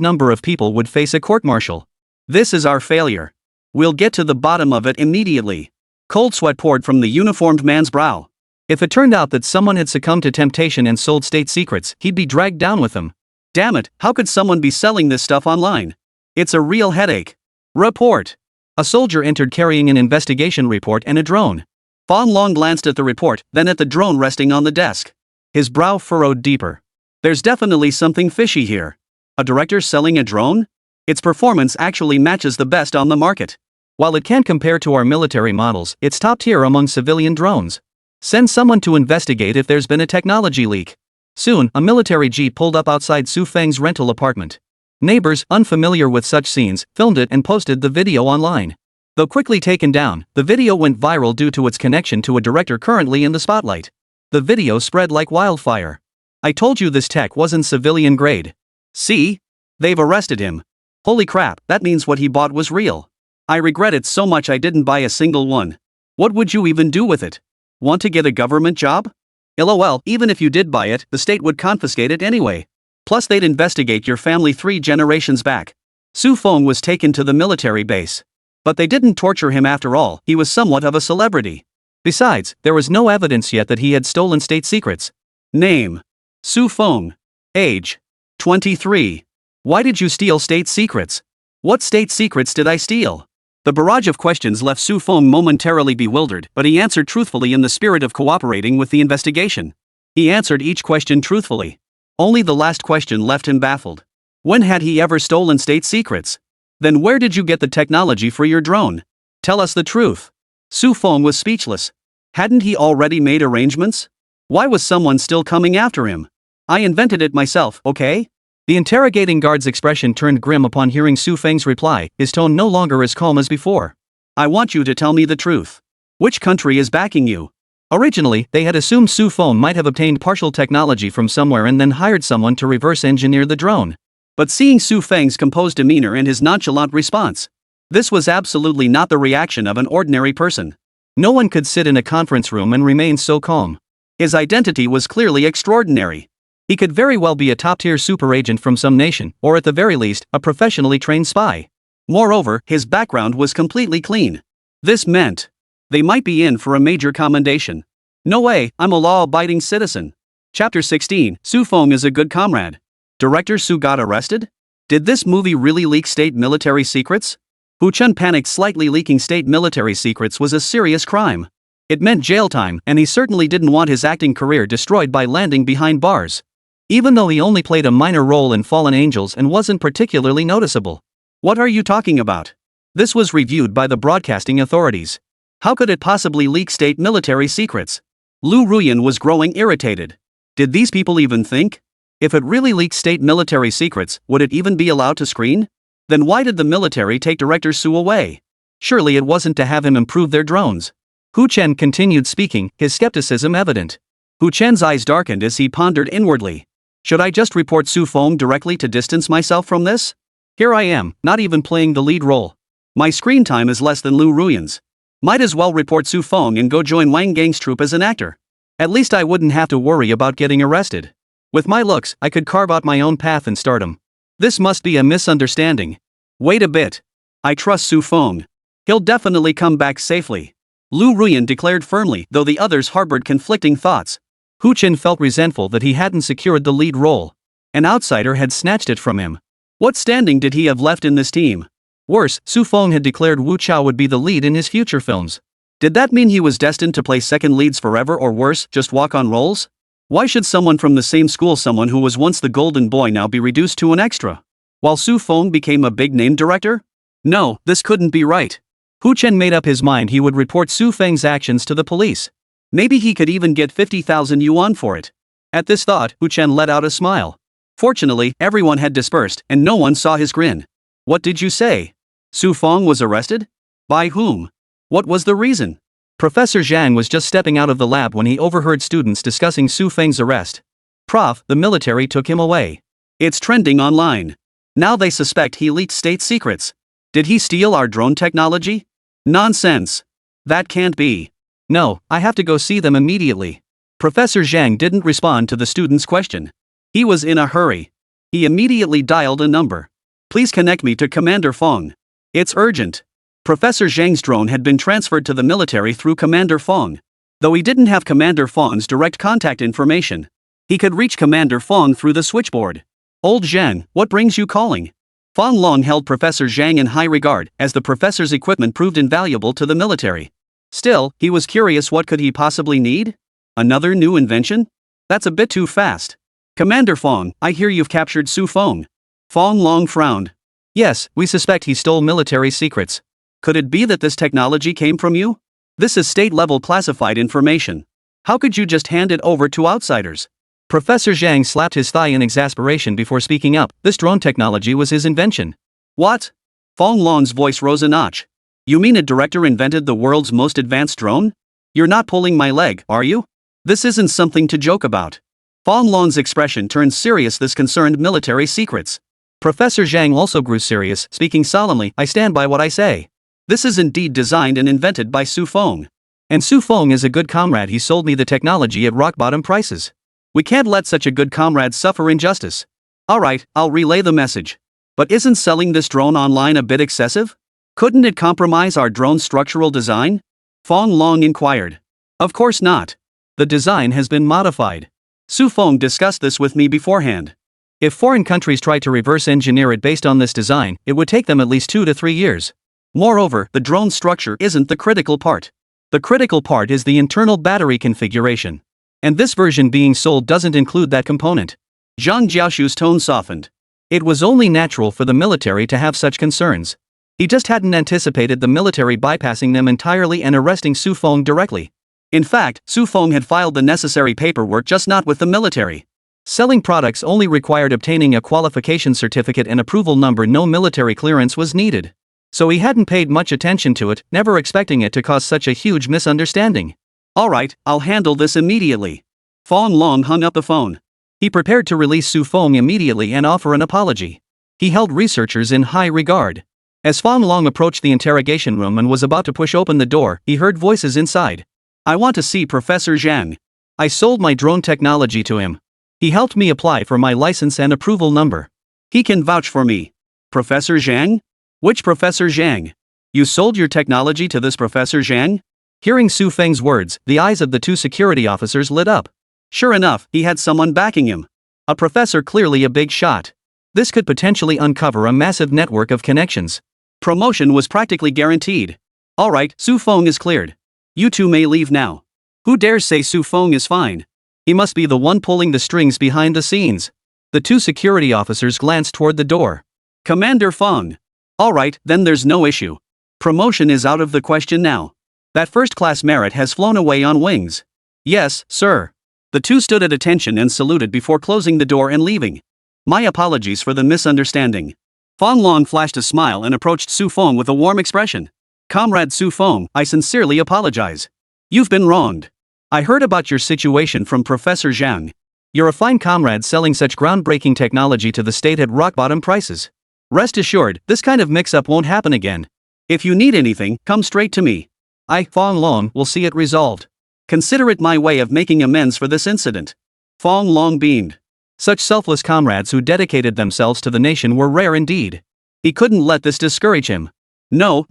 number of people would face a court-martial. This is our failure. We'll get to the bottom of it immediately. Cold sweat poured from the uniformed man's brow. If it turned out that someone had succumbed to temptation and sold state secrets, he'd be dragged down with them. Damn it, how could someone be selling this stuff online? It's a real headache. Report. A soldier entered carrying an investigation report and a drone. Fong Long glanced at the report, then at the drone resting on the desk. His brow furrowed deeper. There's definitely something fishy here. A director selling a drone? Its performance actually matches the best on the market. While it can't compare to our military models, it's top tier among civilian drones. Send someone to investigate if there's been a technology leak. Soon, a military jeep pulled up outside Su Feng's rental apartment. Neighbors, unfamiliar with such scenes, filmed it and posted the video online. Though quickly taken down, the video went viral due to its connection to a director currently in the spotlight. The video spread like wildfire. I told you this tech wasn't civilian grade. See? They've arrested him. Holy crap, that means what he bought was real. I regret it so much I didn't buy a single one. What would you even do with it? Want to get a government job? LOL, even if you did buy it, the state would confiscate it anyway. Plus they'd investigate your family 3 generations back. Su Feng was taken to the military base. But they didn't torture him after all, he was somewhat of a celebrity. Besides, there was no evidence yet that he had stolen state secrets. Name: Su Feng. Age: 23. Why did you steal state secrets? What state secrets did I steal? The barrage of questions left Su Feng momentarily bewildered, but he answered truthfully in the spirit of cooperating with the investigation. He answered each question truthfully. Only the last question left him baffled. When had he ever stolen state secrets? Then where did you get the technology for your drone? Tell us the truth. Su Feng was speechless. Hadn't he already made arrangements? Why was someone still coming after him? I invented it myself, okay? The interrogating guard's expression turned grim upon hearing Su Feng's reply, his tone no longer as calm as before. I want you to tell me the truth. Which country is backing you? Originally, they had assumed Su Feng might have obtained partial technology from somewhere and then hired someone to reverse engineer the drone. But seeing Su Feng's composed demeanor and his nonchalant response, this was absolutely not the reaction of an ordinary person. No one could sit in a conference room and remain so calm. His identity was clearly extraordinary. He could very well be a top-tier super agent from some nation, or at the very least, a professionally trained spy. Moreover, his background was completely clean. This meant they might be in for a major commendation. No way, I'm a law-abiding citizen. Chapter 16, Su Feng is a good comrade. Director Su got arrested? Did this movie really leak state military secrets? Hu Chun panicked slightly. Leaking state military secrets was a serious crime. It meant jail time, and he certainly didn't want his acting career destroyed by landing behind bars. Even though he only played a minor role in Fallen Angels and wasn't particularly noticeable. What are you talking about? This was reviewed by the broadcasting authorities. How could it possibly leak state military secrets? Lu Ruyan was growing irritated. Did these people even think? If it really leaked state military secrets, would it even be allowed to screen? Then why did the military take Director Su away? Surely it wasn't to have him improve their drones. Hu Chen continued speaking, his skepticism evident. Hu Chen's eyes darkened as he pondered inwardly. Should I just report Su Feng directly to distance myself from this? Here I am, not even playing the lead role. My screen time is less than Lu Ruyan's. Might as well report Su Feng and go join Wang Gang's troupe as an actor. At least I wouldn't have to worry about getting arrested. With my looks, I could carve out my own path in stardom. This must be a misunderstanding. Wait a bit. I trust Su Feng. He'll definitely come back safely. Lu Ruyan declared firmly, though the others harbored conflicting thoughts. Hu Chen felt resentful that he hadn't secured the lead role. An outsider had snatched it from him. What standing did he have left in this team? Worse, Su Feng had declared Wu Chao would be the lead in his future films. Did that mean he was destined to play second leads forever, or worse, just walk on roles? Why should someone from the same school, someone who was once the golden boy, now be reduced to an extra? While Su Feng became a big-name director? No, this couldn't be right. Hu Chen made up his mind he would report Su Feng's actions to the police. Maybe he could even get 50,000 yuan for it. At this thought, Hu Chen let out a smile. Fortunately, everyone had dispersed, and no one saw his grin. What did you say? Su Feng was arrested? By whom? What was the reason? Professor Zhang was just stepping out of the lab when he overheard students discussing Su Feng's arrest. Prof, the military took him away. It's trending online. Now they suspect he leaked state secrets. Did he steal our drone technology? Nonsense. That can't be. No, I have to go see them immediately. Professor Zhang didn't respond to the student's question. He was in a hurry. He immediately dialed a number. Please connect me to Commander Feng. It's urgent. Professor Zhang's drone had been transferred to the military through Commander Feng. Though he didn't have Commander Feng's direct contact information, he could reach Commander Feng through the switchboard. Old Zhang, what brings you calling? Feng Long held Professor Zhang in high regard, as the professor's equipment proved invaluable to the military. Still, he was curious, what could he possibly need? Another new invention? That's a bit too fast. Commander Feng, I hear you've captured Su Feng. Feng Long frowned. Yes, we suspect he stole military secrets. Could it be that this technology came from you? This is state-level classified information. How could you just hand it over to outsiders? Professor Zhang slapped his thigh in exasperation before speaking up. This drone technology was his invention. What? Feng Long's voice rose a notch. You mean a director invented the world's most advanced drone? You're not pulling my leg, are you? This isn't something to joke about. Feng Long's expression turned serious. This concerned military secrets. Professor Zhang also grew serious, speaking solemnly. I stand by what I say. This is indeed designed and invented by Su Feng. And Su Feng is a good comrade. He sold me the technology at rock-bottom prices. We can't let such a good comrade suffer injustice. Alright, I'll relay the message. But isn't selling this drone online a bit excessive? Couldn't it compromise our drone's structural design? Feng Long inquired. Of course not. The design has been modified. Su Feng discussed this with me beforehand. If foreign countries try to reverse engineer it based on this design, it would take them at least 2 to 3 years. Moreover, the drone structure isn't the critical part. The critical part is the internal battery configuration. And this version being sold doesn't include that component. Zhang Jiaoshu's tone softened. It was only natural for the military to have such concerns. He just hadn't anticipated the military bypassing them entirely and arresting Su Feng directly. In fact, Su Feng had filed the necessary paperwork, just not with the military. Selling products only required obtaining a qualification certificate and approval number. No military clearance was needed. So he hadn't paid much attention to it, never expecting it to cause such a huge misunderstanding. Alright, I'll handle this immediately. Feng Long hung up the phone. He prepared to release Su Feng immediately and offer an apology. He held researchers in high regard. As Feng Long approached the interrogation room and was about to push open the door, he heard voices inside. I want to see Professor Zhang. I sold my drone technology to him. He helped me apply for my license and approval number. He can vouch for me. Professor Zhang? Which Professor Zhang? You sold your technology to this Professor Zhang? Hearing Su Feng's words, the eyes of the 2 security officers lit up. Sure enough, he had someone backing him. A professor, clearly a big shot. This could potentially uncover a massive network of connections. Promotion was practically guaranteed. Alright, Su Feng is cleared. You 2 may leave now. Who dares say Su Feng is fine? He must be the one pulling the strings behind the scenes. The 2 security officers glanced toward the door. Commander Feng. Alright, then there's no issue. Promotion is out of the question now. That first-class merit has flown away on wings. Yes, sir. The 2 stood at attention and saluted before closing the door and leaving. My apologies for the misunderstanding. Feng Long flashed a smile and approached Su Feng with a warm expression. Comrade Su Feng, I sincerely apologize. You've been wronged. I heard about your situation from Professor Zhang. You're a fine comrade selling such groundbreaking technology to the state at rock-bottom prices. Rest assured, this kind of mix-up won't happen again. If you need anything, come straight to me. I, Feng Long, will see it resolved. Consider it my way of making amends for this incident. Feng Long beamed. Such selfless comrades who dedicated themselves to the nation were rare indeed. He couldn't let this discourage him. No.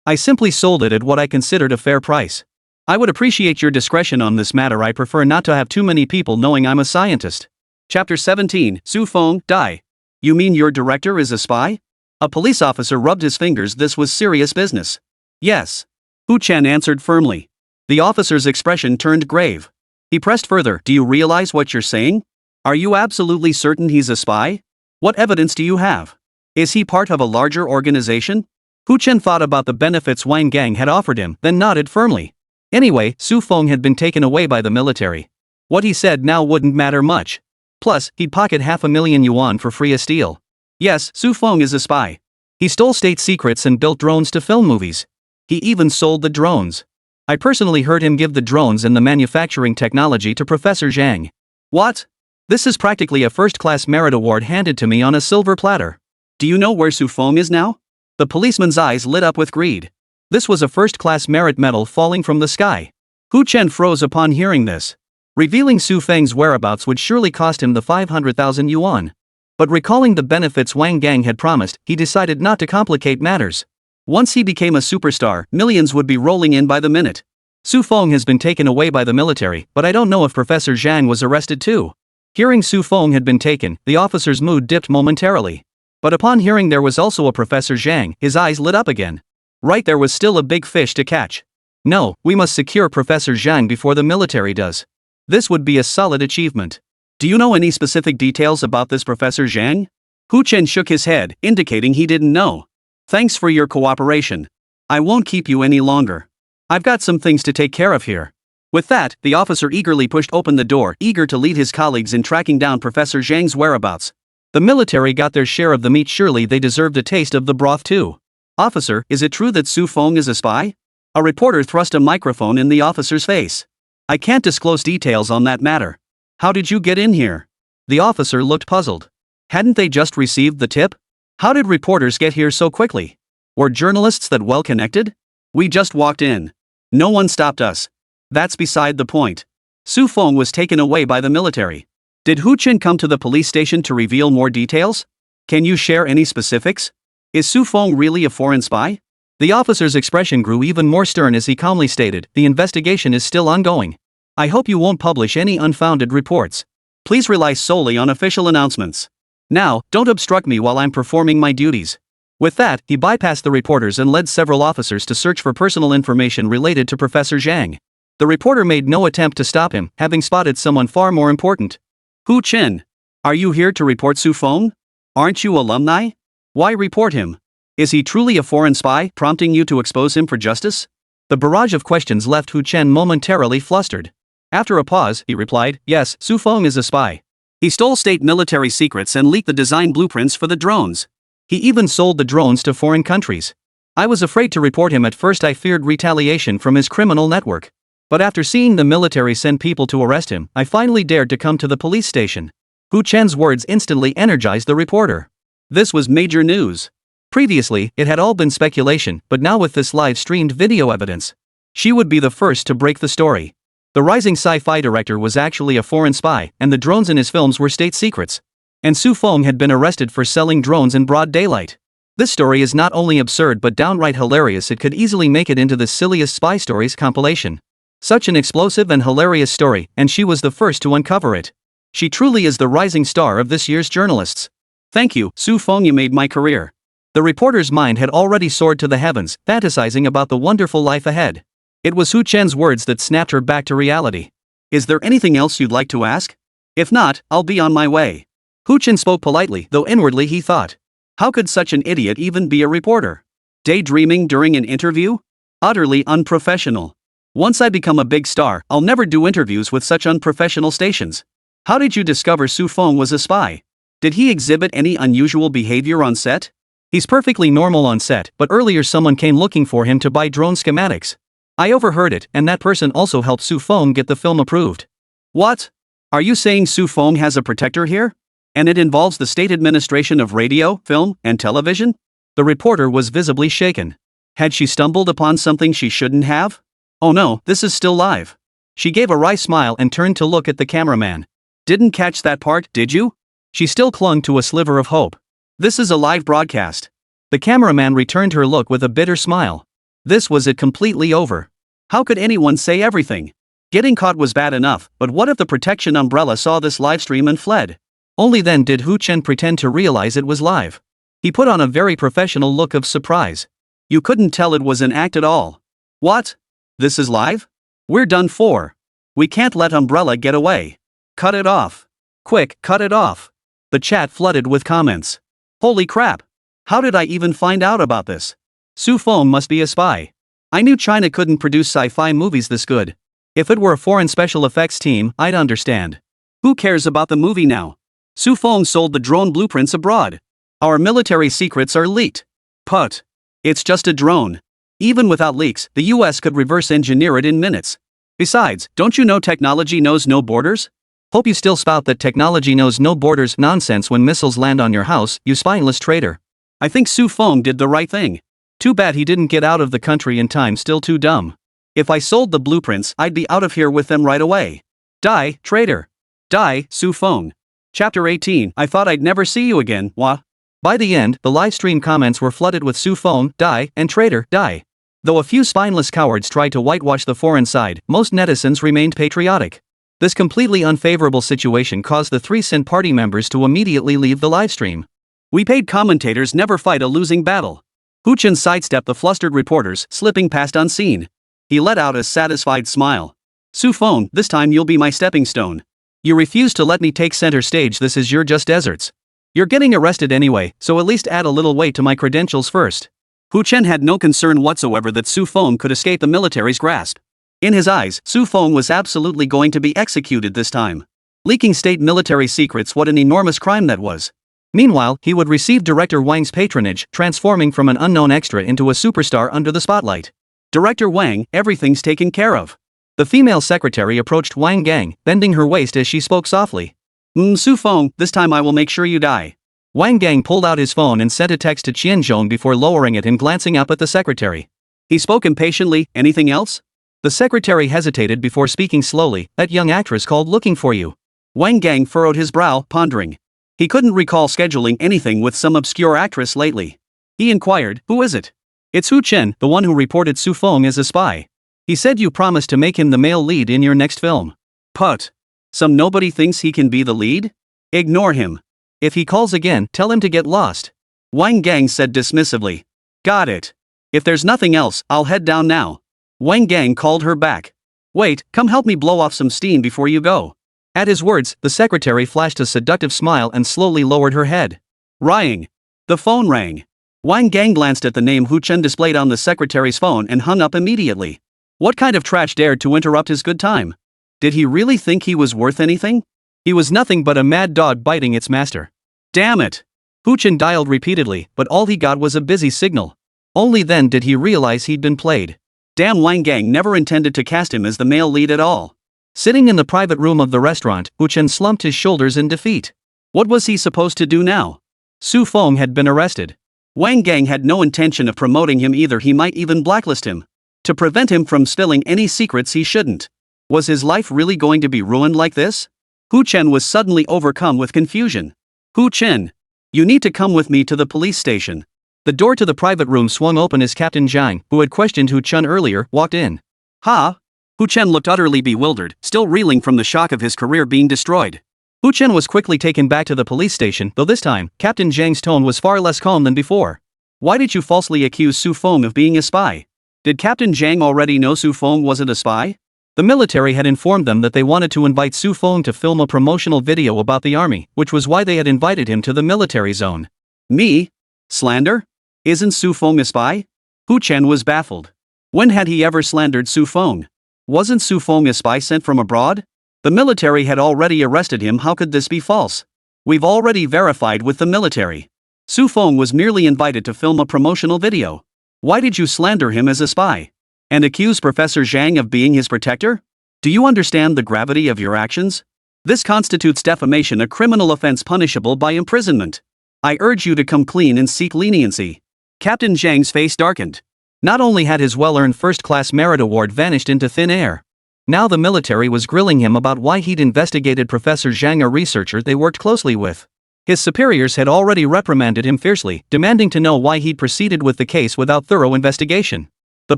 I simply sold it at what I considered a fair price. I would appreciate your discretion on this matter. I prefer not to have too many people knowing I'm a scientist. Chapter 17, Su Feng, die. You mean your director is a spy? A police officer rubbed his fingers. This was serious business. Yes. Hu Chen answered firmly. The officer's expression turned grave. He pressed further. Do you realize what you're saying? Are you absolutely certain he's a spy? What evidence do you have? Is he part of a larger organization? Hu Chen thought about the benefits Wang Gang had offered him, then nodded firmly. Anyway, Su Feng had been taken away by the military. What he said now wouldn't matter much. Plus, he'd pocket 500,000 yuan for free as steal. Yes, Su Feng is a spy. He stole state secrets and built drones to film movies. He even sold the drones. I personally heard him give the drones and the manufacturing technology to Professor Zhang. What? This is practically a first-class merit award handed to me on a silver platter. Do you know where Su Feng is now? The policeman's eyes lit up with greed. This was a first-class merit medal falling from the sky. Hu Chen froze upon hearing this. Revealing Su Feng's whereabouts would surely cost him the 500,000 yuan. But recalling the benefits Wang Gang had promised, he decided not to complicate matters. Once he became a superstar, millions would be rolling in by the minute. Su Feng has been taken away by the military, but I don't know if Professor Zhang was arrested too. Hearing Su Feng had been taken, the officer's mood dipped momentarily. But upon hearing there was also a Professor Zhang, his eyes lit up again. Right, there was still a big fish to catch. No, we must secure Professor Zhang before the military does. This would be a solid achievement. Do you know any specific details about this Professor Zhang? Hu Chen shook his head, indicating he didn't know. Thanks for your cooperation. I won't keep you any longer. I've got some things to take care of here. With that, the officer eagerly pushed open the door, eager to lead his colleagues in tracking down Professor Zhang's whereabouts. The military got their share of the meat, surely they deserved a taste of the broth too. Officer, is it true that Su Feng is a spy? A reporter thrust a microphone in the officer's face. I can't disclose details on that matter. How did you get in here? The officer looked puzzled. Hadn't they just received the tip? How did reporters get here so quickly? Were journalists that well connected? We just walked in. No one stopped us. That's beside the point. Su Feng was taken away by the military. Did Hu Chen come to the police station to reveal more details? Can you share any specifics? Is Su Feng really a foreign spy? The officer's expression grew even more stern as he calmly stated, the investigation is still ongoing. I hope you won't publish any unfounded reports. Please rely solely on official announcements. Now, don't obstruct me while I'm performing my duties. With that, he bypassed the reporters and led several officers to search for personal information related to Professor Zhang. The reporter made no attempt to stop him, having spotted someone far more important. Hu Chen, are you here to report Su Feng? Aren't you alumni? Why report him? Is he truly a foreign spy, prompting you to expose him for justice? The barrage of questions left Hu Chen momentarily flustered. After a pause, he replied, yes, Su Feng is a spy. He stole state military secrets and leaked the design blueprints for the drones. He even sold the drones to foreign countries. I was afraid to report him at first. I feared retaliation from his criminal network. But after seeing the military send people to arrest him, I finally dared to come to the police station. Hu Chen's words instantly energized the reporter. This was major news. Previously, it had all been speculation, but now with this live-streamed video evidence, she would be the first to break the story. The rising sci-fi director was actually a foreign spy, and the drones in his films were state secrets. And Su Feng had been arrested for selling drones in broad daylight. This story is not only absurd but downright hilarious. It could easily make it into the silliest spy stories compilation. Such an explosive and hilarious story, and she was the first to uncover it. She truly is the rising star of this year's journalists. Thank you, Su Feng, you made my career. The reporter's mind had already soared to the heavens, fantasizing about the wonderful life ahead. It was Hu Chen's words that snapped her back to reality. Is there anything else you'd like to ask? If not, I'll be on my way. Hu Chen spoke politely, though inwardly he thought, how could such an idiot even be a reporter? Daydreaming during an interview? Utterly unprofessional. Once I become a big star, I'll never do interviews with such unprofessional stations. How did you discover Su Feng was a spy? Did he exhibit any unusual behavior on set? He's perfectly normal on set, but earlier someone came looking for him to buy drone schematics. I overheard it, and that person also helped Su Feng get the film approved. What? Are you saying Su Feng has a protector here? And it involves the State Administration of Radio, Film, and Television? The reporter was visibly shaken. Had she stumbled upon something she shouldn't have? Oh no, this is still live. She gave a wry smile and turned to look at the cameraman. Didn't catch that part, did you? She still clung to a sliver of hope. This is a live broadcast. The cameraman returned her look with a bitter smile. This was it, completely over. How could anyone say everything? Getting caught was bad enough, but what if the protection umbrella saw this livestream and fled? Only then did Hu Chen pretend to realize it was live. He put on a very professional look of surprise. You couldn't tell it was an act at all. What? This is live? We're done for. We can't let Umbrella get away. Cut it off. Quick, cut it off. The chat flooded with comments. Holy crap. How did I even find out about this? Su Feng must be a spy. I knew China couldn't produce sci-fi movies this good. If it were a foreign special effects team, I'd understand. Who cares about the movie now? Su Feng sold the drone blueprints abroad. Our military secrets are leaked. Put. It's just a drone. Even without leaks, the US could reverse engineer it in minutes. Besides, don't you know technology knows no borders? Hope you still spout that technology knows no borders nonsense when missiles land on your house, you spineless traitor. I think Su Feng did the right thing. Too bad he didn't get out of the country in time, still too dumb. If I sold the blueprints, I'd be out of here with them right away. Die, traitor. Die, Su Feng. Chapter 18. I thought I'd never see you again, wah. By the end, the livestream comments were flooded with Su Feng, die, and traitor, die. Though a few spineless cowards tried to whitewash the foreign side, most netizens remained patriotic. This completely unfavorable situation caused the 3 Sin Party members to immediately leave the livestream. We paid commentators never fight a losing battle. Hu Chen sidestepped the flustered reporters, slipping past unseen. He let out a satisfied smile. Su Feng, this time you'll be my stepping stone. You refuse to let me take center stage, this is your just deserts. You're getting arrested anyway, so at least add a little weight to my credentials first. Hu Chen had no concern whatsoever that Su Feng could escape the military's grasp. In his eyes, Su Feng was absolutely going to be executed this time. Leaking state military secrets, what an enormous crime that was. Meanwhile, he would receive Director Wang's patronage, transforming from an unknown extra into a superstar under the spotlight. Director Wang, everything's taken care of. The female secretary approached Wang Gang, bending her waist as she spoke softly. Su Feng, this time I will make sure you die. Wang Gang pulled out his phone and sent a text to Qianzhong before lowering it and glancing up at the secretary. He spoke impatiently, anything else? The secretary hesitated before speaking slowly, that young actress called looking for you. Wang Gang furrowed his brow, pondering. He couldn't recall scheduling anything with some obscure actress lately. He inquired, who is it? It's Hu Chen, the one who reported Su Feng as a spy. He said you promised to make him the male lead in your next film. Put. Some nobody thinks he can be the lead? Ignore him. If he calls again, tell him to get lost. Wang Gang said dismissively. Got it. If there's nothing else, I'll head down now. Wang Gang called her back. Wait, come help me blow off some steam before you go. At his words, the secretary flashed a seductive smile and slowly lowered her head. Ring. The phone rang. Wang Gang glanced at the name Hu Chen displayed on the secretary's phone and hung up immediately. What kind of trash dared to interrupt his good time? Did he really think he was worth anything? He was nothing but a mad dog biting its master. Damn it! Hu Chen dialed repeatedly, but all he got was a busy signal. Only then did he realize he'd been played. Damn, Wang Gang never intended to cast him as the male lead at all. Sitting in the private room of the restaurant, Hu Chen slumped his shoulders in defeat. What was he supposed to do now? Su Feng had been arrested. Wang Gang had no intention of promoting him either, he might even blacklist him. To prevent him from spilling any secrets he shouldn't. Was his life really going to be ruined like this? Hu Chen was suddenly overcome with confusion. Hu Chen. You need to come with me to the police station. The door to the private room swung open as Captain Zhang, who had questioned Hu Chen earlier, walked in. Ha? Hu Chen looked utterly bewildered, still reeling from the shock of his career being destroyed. Hu Chen was quickly taken back to the police station, though this time, Captain Zhang's tone was far less calm than before. Why did you falsely accuse Su Feng of being a spy? Did Captain Zhang already know Su Feng wasn't a spy? The military had informed them that they wanted to invite Su Feng to film a promotional video about the army, which was why they had invited him to the military zone. Me? Slander? Isn't Su Feng a spy? Hu Chen was baffled. When had he ever slandered Su Feng? Wasn't Su Feng a spy sent from abroad? The military had already arrested him, how could this be false? We've already verified with the military. Su Feng was merely invited to film a promotional video. Why did you slander him as a spy? And accuse Professor Zhang of being his protector? Do you understand the gravity of your actions? This constitutes defamation, a criminal offense punishable by imprisonment. I urge you to come clean and seek leniency. Captain Zhang's face darkened. Not only had his well-earned first-class merit award vanished into thin air. Now the military was grilling him about why he'd investigated Professor Zhang, a researcher they worked closely with. His superiors had already reprimanded him fiercely, demanding to know why he'd proceeded with the case without thorough investigation. The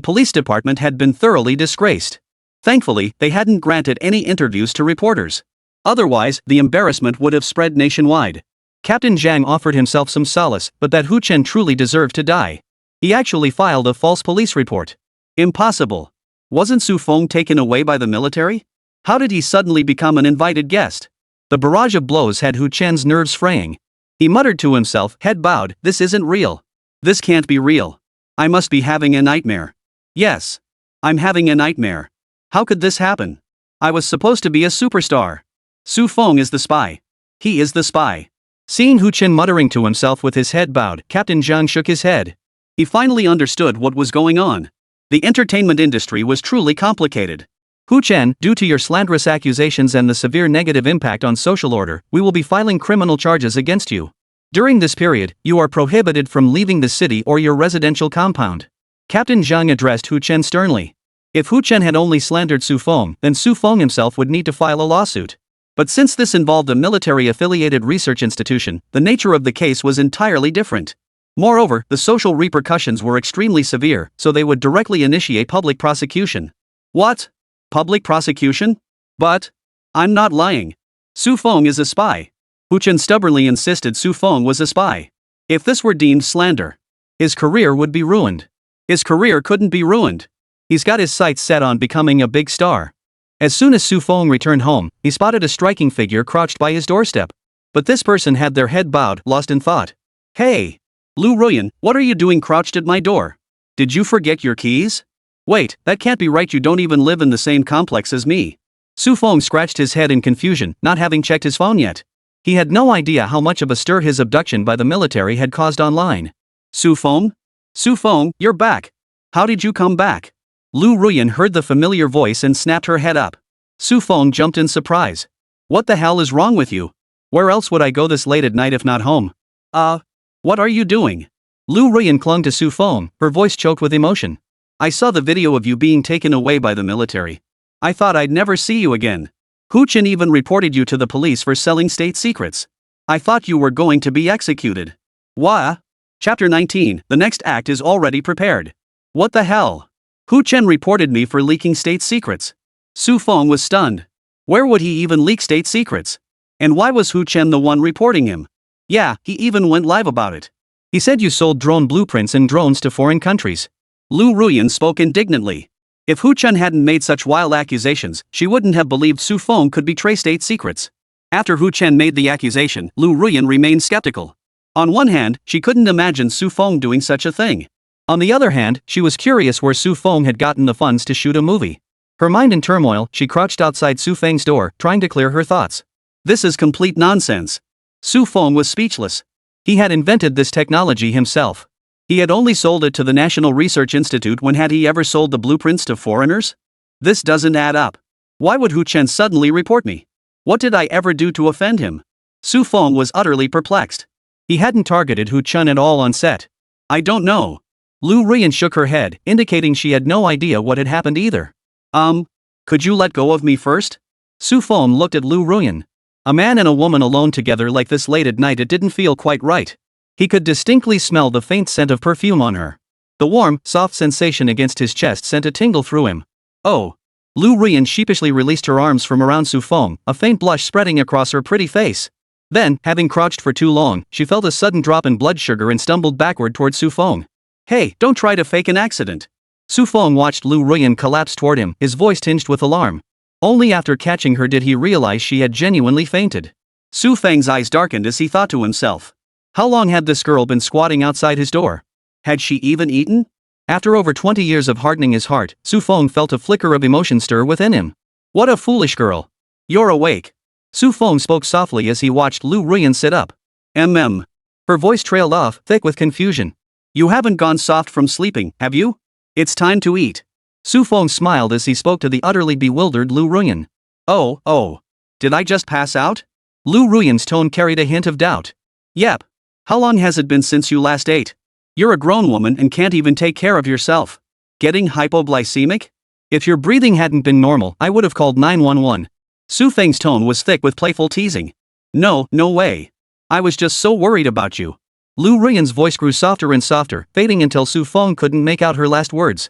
police department had been thoroughly disgraced. Thankfully, they hadn't granted any interviews to reporters. Otherwise, the embarrassment would have spread nationwide. Captain Zhang offered himself some solace, but that Hu Chen truly deserved to die. He actually filed a false police report. Impossible. Wasn't Su Feng taken away by the military? How did he suddenly become an invited guest? The barrage of blows had Hu Chen's nerves fraying. He muttered to himself, head bowed, this isn't real. This can't be real. I must be having a nightmare. Yes. I'm having a nightmare. How could this happen? I was supposed to be a superstar. Su Feng is the spy. He is the spy. Seeing Hu Chen muttering to himself with his head bowed, Captain Zhang shook his head. He finally understood what was going on. The entertainment industry was truly complicated. Hu Chen, due to your slanderous accusations and the severe negative impact on social order, we will be filing criminal charges against you. During this period, you are prohibited from leaving the city or your residential compound. Captain Zhang addressed Hu Chen sternly. If Hu Chen had only slandered Su Feng, then Su Feng himself would need to file a lawsuit. But since this involved a military-affiliated research institution, the nature of the case was entirely different. Moreover, the social repercussions were extremely severe, so they would directly initiate public prosecution. What? Public prosecution? But I'm not lying. Su Feng is a spy. Hu Chen stubbornly insisted Su Feng was a spy. If this were deemed slander, his career would be ruined. His career couldn't be ruined. He's got his sights set on becoming a big star. As soon as Su Feng returned home, he spotted a striking figure crouched by his doorstep. But this person had their head bowed, lost in thought. Hey! Lu Ruyan, what are you doing crouched at my door? Did you forget your keys? Wait, that can't be right, you don't even live in the same complex as me. Su Feng scratched his head in confusion, not having checked his phone yet. He had no idea how much of a stir his abduction by the military had caused online. Su Feng? Su Feng, you're back. How did you come back? Lu Ruyan heard the familiar voice and snapped her head up. Su Feng jumped in surprise. What the hell is wrong with you? Where else would I go this late at night if not home? What are you doing? Lu Ruyan clung to Su Feng, her voice choked with emotion. I saw the video of you being taken away by the military. I thought I'd never see you again. Hu Chen even reported you to the police for selling state secrets. I thought you were going to be executed. Wha? Chapter 19, the next act is already prepared. What the hell? Hu Chen reported me for leaking state secrets. Su Feng was stunned. Where would he even leak state secrets? And why was Hu Chen the one reporting him? Yeah, he even went live about it. He said you sold drone blueprints and drones to foreign countries. Lu Ruyan spoke indignantly. If Hu Chen hadn't made such wild accusations, she wouldn't have believed Su Feng could betray state secrets. After Hu Chen made the accusation, Lu Ruyan remained skeptical. On one hand, she couldn't imagine Su Feng doing such a thing. On the other hand, she was curious where Su Feng had gotten the funds to shoot a movie. Her mind in turmoil, she crouched outside Su Feng's door, trying to clear her thoughts. This is complete nonsense. Su Feng was speechless. He had invented this technology himself. He had only sold it to the National Research Institute. When had he ever sold the blueprints to foreigners? This doesn't add up. Why would Hu Chen suddenly report me? What did I ever do to offend him? Su Feng was utterly perplexed. He hadn't targeted Hu Chen at all on set. I don't know. Lu Ruyan shook her head, indicating she had no idea what had happened either. Could you let go of me first? Su Feng looked at Lu Ruyan. A man and a woman alone together like this late at night, it didn't feel quite right. He could distinctly smell the faint scent of perfume on her. The warm, soft sensation against his chest sent a tingle through him. Oh. Lu Ruyan sheepishly released her arms from around Su Feng, a faint blush spreading across her pretty face. Then, having crouched for too long, she felt a sudden drop in blood sugar and stumbled backward toward Su Feng. Hey, don't try to fake an accident. Su Feng watched Lu Ruyan collapse toward him, his voice tinged with alarm. Only after catching her did he realize she had genuinely fainted. Su Feng's eyes darkened as he thought to himself. How long had this girl been squatting outside his door? Had she even eaten? After over 20 years of hardening his heart, Su Feng felt a flicker of emotion stir within him. What a foolish girl. You're awake. Su Feng spoke softly as he watched Lu Ruyan sit up. Her voice trailed off, thick with confusion. You haven't gone soft from sleeping, have you? It's time to eat. Su Feng smiled as he spoke to the utterly bewildered Lu Ruyan. Oh. Did I just pass out? Lu Ruyan's tone carried a hint of doubt. Yep. How long has it been since you last ate? You're a grown woman and can't even take care of yourself. Getting hypoglycemic? If your breathing hadn't been normal, I would have called 911. Su Feng's tone was thick with playful teasing. No way. I was just so worried about you. Lu Ruyan's voice grew softer and softer, fading until Su Feng couldn't make out her last words.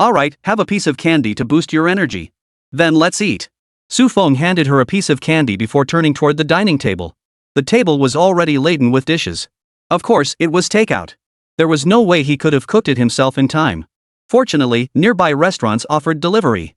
Alright, have a piece of candy to boost your energy. Then let's eat. Su Feng handed her a piece of candy before turning toward the dining table. The table was already laden with dishes. Of course, it was takeout. There was no way he could have cooked it himself in time. Fortunately, nearby restaurants offered delivery.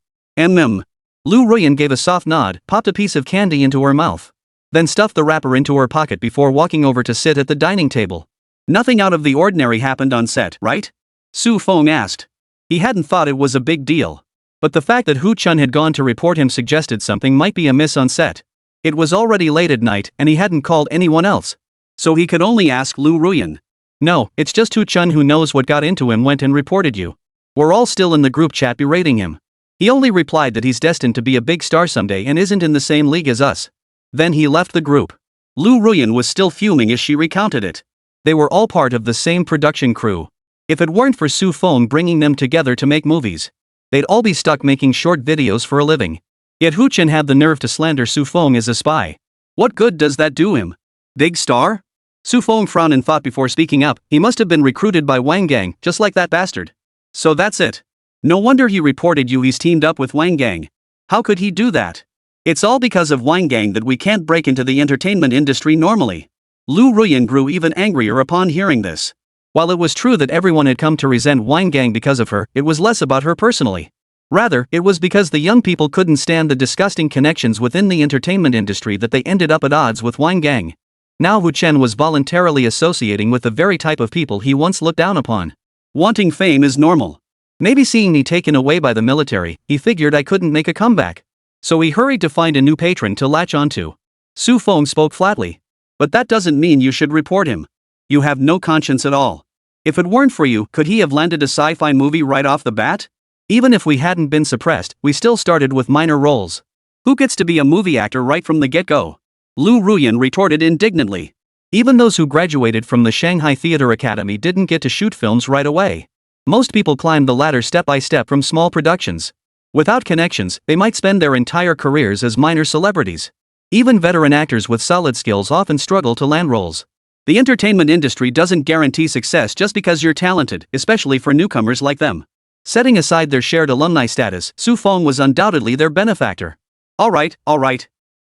Lu Ruyan gave a soft nod, popped a piece of candy into her mouth, then stuffed the wrapper into her pocket before walking over to sit at the dining table. Nothing out of the ordinary happened on set, right? Su Feng asked. He hadn't thought it was a big deal. But the fact that Hu Chun had gone to report him suggested something might be amiss on set. It was already late at night and he hadn't called anyone else. So he could only ask Lu Ruyan. No, it's just Hu Chun who knows what got into him went and reported you. We're all still in the group chat berating him. He only replied that he's destined to be a big star someday and isn't in the same league as us. Then he left the group. Lu Ruyan was still fuming as she recounted it. They were all part of the same production crew. If it weren't for Su Feng bringing them together to make movies, they'd all be stuck making short videos for a living. Yet Hu Chun had the nerve to slander Su Feng as a spy. What good does that do him? Big star? Su Feng frowned and thought before speaking up. He must have been recruited by Wang Gang, just like that bastard. So that's it. No wonder he reported you. He's teamed up with Wang Gang. How could he do that? It's all because of Wang Gang that we can't break into the entertainment industry normally. Lu Ruyan grew even angrier upon hearing this. While it was true that everyone had come to resent Wang Gang because of her, it was less about her personally. Rather, it was because the young people couldn't stand the disgusting connections within the entertainment industry that they ended up at odds with Wang Gang. Now Hu Chen was voluntarily associating with the very type of people he once looked down upon. Wanting fame is normal. Maybe seeing me taken away by the military, he figured I couldn't make a comeback. So he hurried to find a new patron to latch onto. Su Feng spoke flatly. But that doesn't mean you should report him. You have no conscience at all. If it weren't for you, could he have landed a sci-fi movie right off the bat? Even if we hadn't been suppressed, we still started with minor roles. Who gets to be a movie actor right from the get-go? Lu Ruyan retorted indignantly. Even those who graduated from the Shanghai Theatre Academy didn't get to shoot films right away. Most people climbed the ladder step by step from small productions. Without connections, they might spend their entire careers as minor celebrities. Even veteran actors with solid skills often struggle to land roles. The entertainment industry doesn't guarantee success just because you're talented, especially for newcomers like them. Setting aside their shared alumni status, Su Feng was undoubtedly their benefactor. Alright.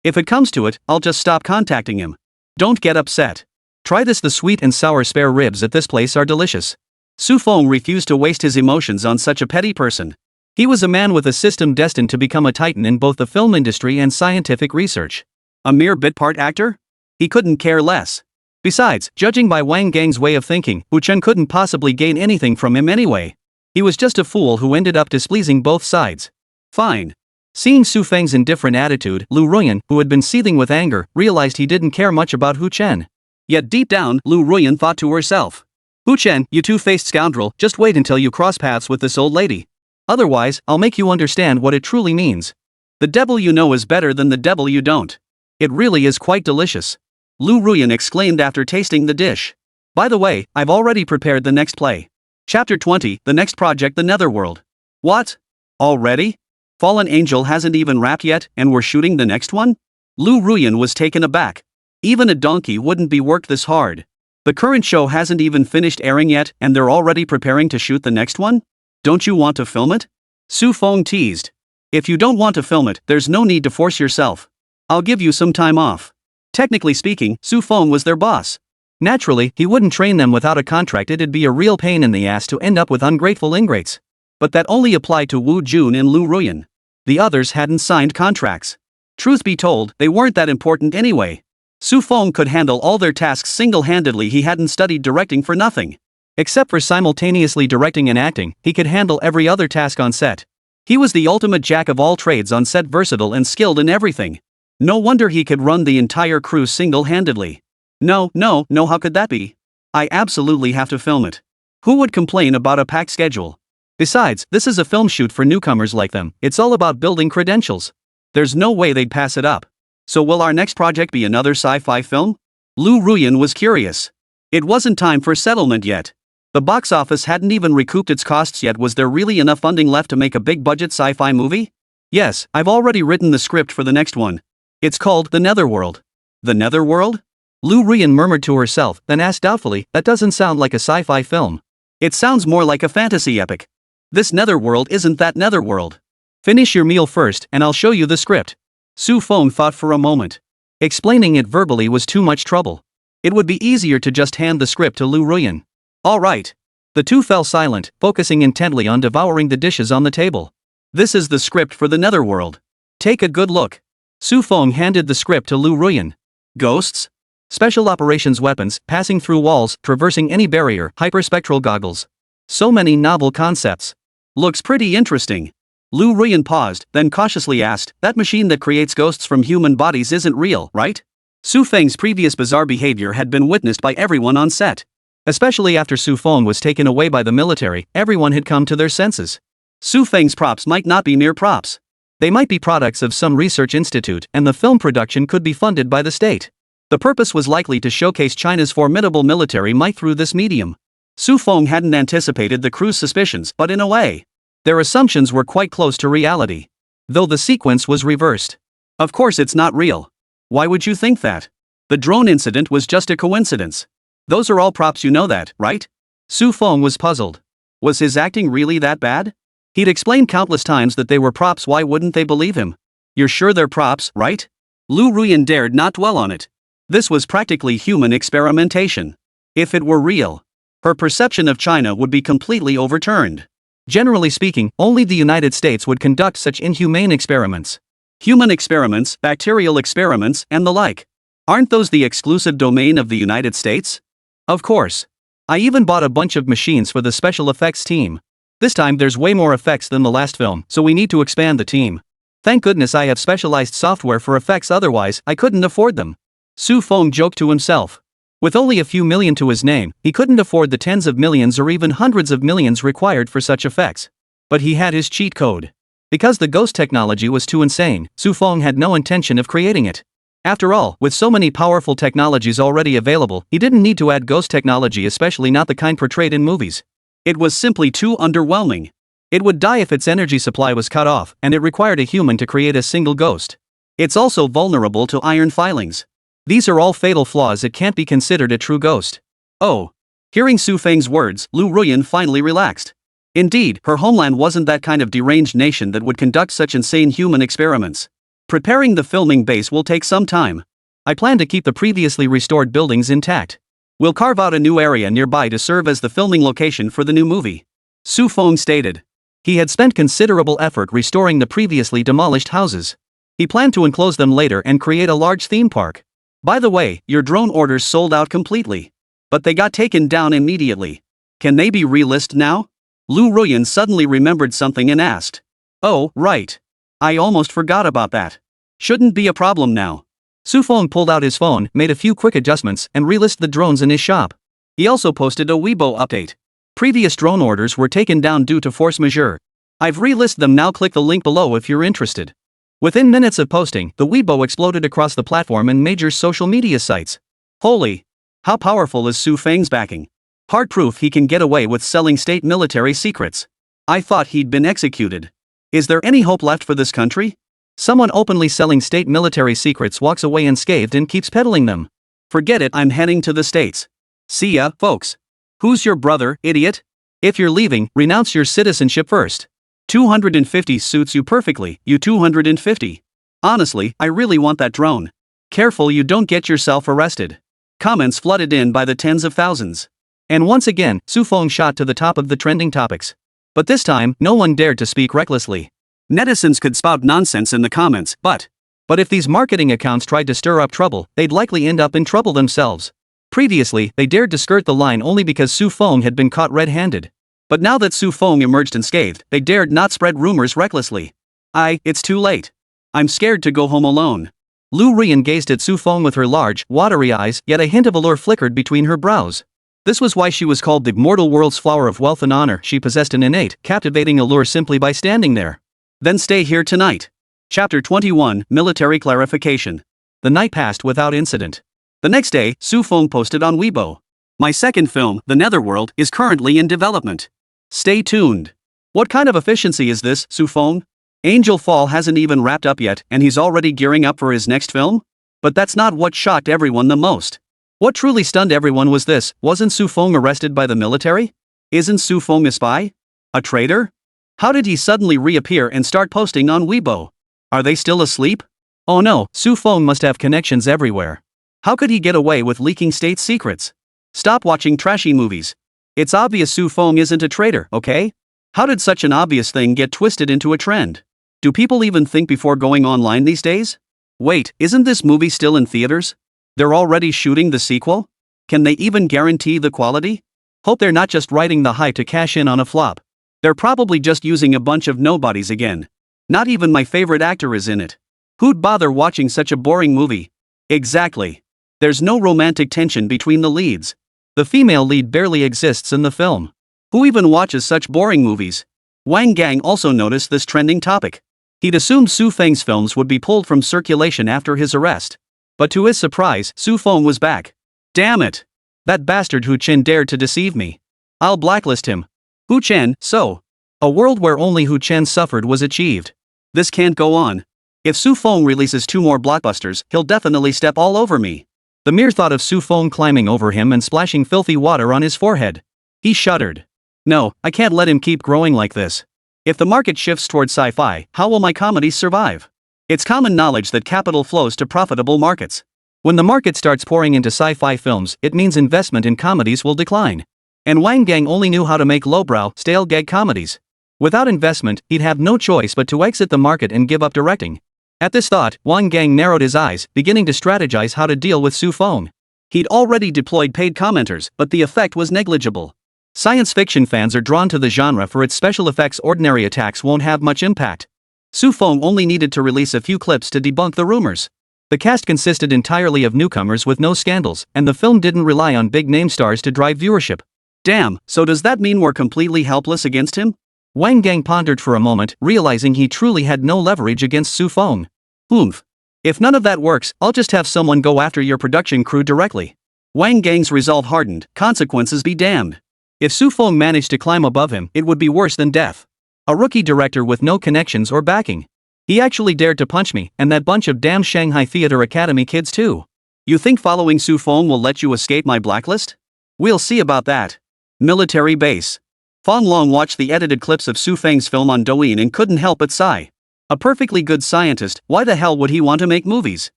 If it comes to it, I'll just stop contacting him. Don't get upset. Try this. The sweet and sour spare ribs at this place are delicious. Su Feng refused to waste his emotions on such a petty person. He was a man with a system destined to become a titan in both the film industry and scientific research. A mere bit part actor? He couldn't care less. Besides, judging by Wang Gang's way of thinking, Hu Chen couldn't possibly gain anything from him anyway. He was just a fool who ended up displeasing both sides. Fine. Seeing Su Feng's indifferent attitude, Lu Ruyan, who had been seething with anger, realized he didn't care much about Hu Chen. Yet deep down, Lu Ruyan thought to herself, Hu Chen, you two-faced scoundrel, just wait until you cross paths with this old lady. Otherwise, I'll make you understand what it truly means. The devil you know is better than the devil you don't. It really is quite delicious. Lu Ruyan exclaimed after tasting the dish. By the way, I've already prepared the next play. Chapter 20, the next project, the Netherworld. What? Already? Fallen Angel hasn't even wrapped yet, and we're shooting the next one? Lu Ruyan was taken aback. Even a donkey wouldn't be worked this hard. The current show hasn't even finished airing yet, and they're already preparing to shoot the next one? Don't you want to film it? Su Feng teased. If you don't want to film it, there's no need to force yourself. I'll give you some time off. Technically speaking, Su Feng was their boss. Naturally, he wouldn't train them without a contract. It'd be a real pain in the ass to end up with ungrateful ingrates. But that only applied to Wu Jun and Lu Ruyan. The others hadn't signed contracts. Truth be told, they weren't that important anyway. Su Feng could handle all their tasks single-handedly. He hadn't studied directing for nothing. Except for simultaneously directing and acting, he could handle every other task on set. He was the ultimate jack of all trades on set, versatile and skilled in everything. No wonder he could run the entire crew single-handedly. No, how could that be? I absolutely have to film it. Who would complain about a packed schedule? Besides, this is a film shoot for newcomers like them. It's all about building credentials. There's no way they'd pass it up. So will our next project be another sci-fi film? Lu Ruyan was curious. It wasn't time for settlement yet. The box office hadn't even recouped its costs yet. Was there really enough funding left to make a big-budget sci-fi movie? Yes, I've already written the script for the next one. It's called The Netherworld. The Netherworld? Lu Ruyan murmured to herself, then asked doubtfully, that doesn't sound like a sci-fi film. It sounds more like a fantasy epic. This Netherworld isn't that Netherworld. Finish your meal first, and I'll show you the script. Su Feng thought for a moment. Explaining it verbally was too much trouble. It would be easier to just hand the script to Lu Ruyan. All right. The two fell silent, focusing intently on devouring the dishes on the table. This is the script for The Netherworld. Take a good look. Su Feng handed the script to Lu Ruyan. Ghosts? Special operations weapons, passing through walls, traversing any barrier, hyperspectral goggles. So many novel concepts. Looks pretty interesting. Lu Ruyan paused, then cautiously asked, that machine that creates ghosts from human bodies isn't real, right? Su Feng's previous bizarre behavior had been witnessed by everyone on set. Especially after Su Feng was taken away by the military, everyone had come to their senses. Su Feng's props might not be mere props. They might be products of some research institute, and the film production could be funded by the state. The purpose was likely to showcase China's formidable military might through this medium. Su Feng hadn't anticipated the crew's suspicions, but in a way, their assumptions were quite close to reality. Though the sequence was reversed. Of course it's not real. Why would you think that? The drone incident was just a coincidence. Those are all props, you know that, right? Su Feng was puzzled. Was his acting really that bad? He'd explained countless times that they were props, why wouldn't they believe him? You're sure they're props, right? Lu Ruyan dared not dwell on it. This was practically human experimentation. If it were real, her perception of China would be completely overturned. Generally speaking, only the United States would conduct such inhumane experiments. Human experiments, bacterial experiments, and the like. Aren't those the exclusive domain of the United States? Of course. I even bought a bunch of machines for the special effects team. This time there's way more effects than the last film, so we need to expand the team. Thank goodness I have specialized software for effects, otherwise I couldn't afford them. Su Feng joked to himself. With only a few million to his name, he couldn't afford the tens of millions or even hundreds of millions required for such effects. But he had his cheat code. Because the ghost technology was too insane, Su Feng had no intention of creating it. After all, with so many powerful technologies already available, he didn't need to add ghost technology, especially not the kind portrayed in movies. It was simply too underwhelming. It would die if its energy supply was cut off, and it required a human to create a single ghost. It's also vulnerable to iron filings. These are all fatal flaws. It can't be considered a true ghost. Oh. Hearing Su Feng's words, Lu Ruyan finally relaxed. Indeed, her homeland wasn't that kind of deranged nation that would conduct such insane human experiments. Preparing the filming base will take some time. I plan to keep the previously restored buildings intact. We'll carve out a new area nearby to serve as the filming location for the new movie. Su Feng stated. He had spent considerable effort restoring the previously demolished houses. He planned to enclose them later and create a large theme park. By the way, your drone orders sold out completely. But they got taken down immediately. Can they be relisted now? Lu Ruyan suddenly remembered something and asked. Oh, right. I almost forgot about that. Shouldn't be a problem now. Su Feng pulled out his phone, made a few quick adjustments, and relisted the drones in his shop. He also posted a Weibo update. Previous drone orders were taken down due to force majeure. I've relisted them now. Click the link below if you're interested. Within minutes of posting, the Weibo exploded across the platform and major social media sites. Holy! How powerful is Su Feng's backing? Hard proof he can get away with selling state military secrets. I thought he'd been executed. Is there any hope left for this country? Someone openly selling state military secrets walks away unscathed and keeps peddling them. Forget it, I'm heading to the States. See ya, folks. Who's your brother, idiot? If you're leaving, renounce your citizenship first. 250 suits you perfectly, you 250. Honestly, I really want that drone. Careful you don't get yourself arrested. Comments flooded in by the tens of thousands. And once again, Su Feng shot to the top of the trending topics. But this time, no one dared to speak recklessly. Netizens could spout nonsense in the comments, but if these marketing accounts tried to stir up trouble, they'd likely end up in trouble themselves. Previously, they dared to skirt the line only because Su Feng had been caught red-handed. But now that Su Feng emerged unscathed, they dared not spread rumors recklessly. It's too late. I'm scared to go home alone. Lu Ruyan gazed at Su Feng with her large, watery eyes, yet a hint of allure flickered between her brows. This was why she was called the mortal world's flower of wealth and honor. She possessed an innate, captivating allure simply by standing there. Then stay here tonight. Chapter 21, Military Clarification. The night passed without incident. The next day, Su Feng posted on Weibo. My second film, The Netherworld, is currently in development. Stay tuned. What kind of efficiency is this, Su Feng? Angel Fall hasn't even wrapped up yet, and he's already gearing up for his next film? But that's not what shocked everyone the most. What truly stunned everyone was this: wasn't Su Feng arrested by the military? Isn't Su Feng a spy? A traitor? How did he suddenly reappear and start posting on Weibo? Are they still asleep? Oh no, Su Feng must have connections everywhere. How could he get away with leaking state secrets? Stop watching trashy movies. It's obvious Su Feng isn't a traitor, okay? How did such an obvious thing get twisted into a trend? Do people even think before going online these days? Wait, isn't this movie still in theaters? They're already shooting the sequel? Can they even guarantee the quality? Hope they're not just riding the hype to cash in on a flop. They're probably just using a bunch of nobodies again. Not even my favorite actor is in it. Who'd bother watching such a boring movie? Exactly. There's no romantic tension between the leads. The female lead barely exists in the film. Who even watches such boring movies? Wang Gang also noticed this trending topic. He'd assumed Su Feng's films would be pulled from circulation after his arrest. But to his surprise, Su Feng was back. Damn it! That bastard Hu Chen dared to deceive me. I'll blacklist him. Hu Chen, so. A world where only Hu Chen suffered was achieved. This can't go on. If Su Feng releases 2 more blockbusters, he'll definitely step all over me. The mere thought of Su Feng climbing over him and splashing filthy water on his forehead. He shuddered. No, I can't let him keep growing like this. If the market shifts toward sci-fi, how will my comedies survive? It's common knowledge that capital flows to profitable markets. When the market starts pouring into sci-fi films, it means investment in comedies will decline. And Wang Gang only knew how to make lowbrow, stale gag comedies. Without investment, he'd have no choice but to exit the market and give up directing. At this thought, Wang Gang narrowed his eyes, beginning to strategize how to deal with Su Feng. He'd already deployed paid commenters, but the effect was negligible. Science fiction fans are drawn to the genre for its special effects. Ordinary attacks won't have much impact. Su Feng only needed to release a few clips to debunk the rumors. The cast consisted entirely of newcomers with no scandals, and the film didn't rely on big-name stars to drive viewership. Damn, so does that mean we're completely helpless against him? Wang Gang pondered for a moment, realizing he truly had no leverage against Su Feng. Oomph. If none of that works, I'll just have someone go after your production crew directly. Wang Gang's resolve hardened, consequences be damned. If Su Feng managed to climb above him, it would be worse than death. A rookie director with no connections or backing. He actually dared to punch me, and that bunch of damn Shanghai Theater Academy kids too. You think following Su Feng will let you escape my blacklist? We'll see about that. Military base. Fong Long watched the edited clips of Su Feng's film on Douyin and couldn't help but sigh. A perfectly good scientist, why the hell would he want to make movies?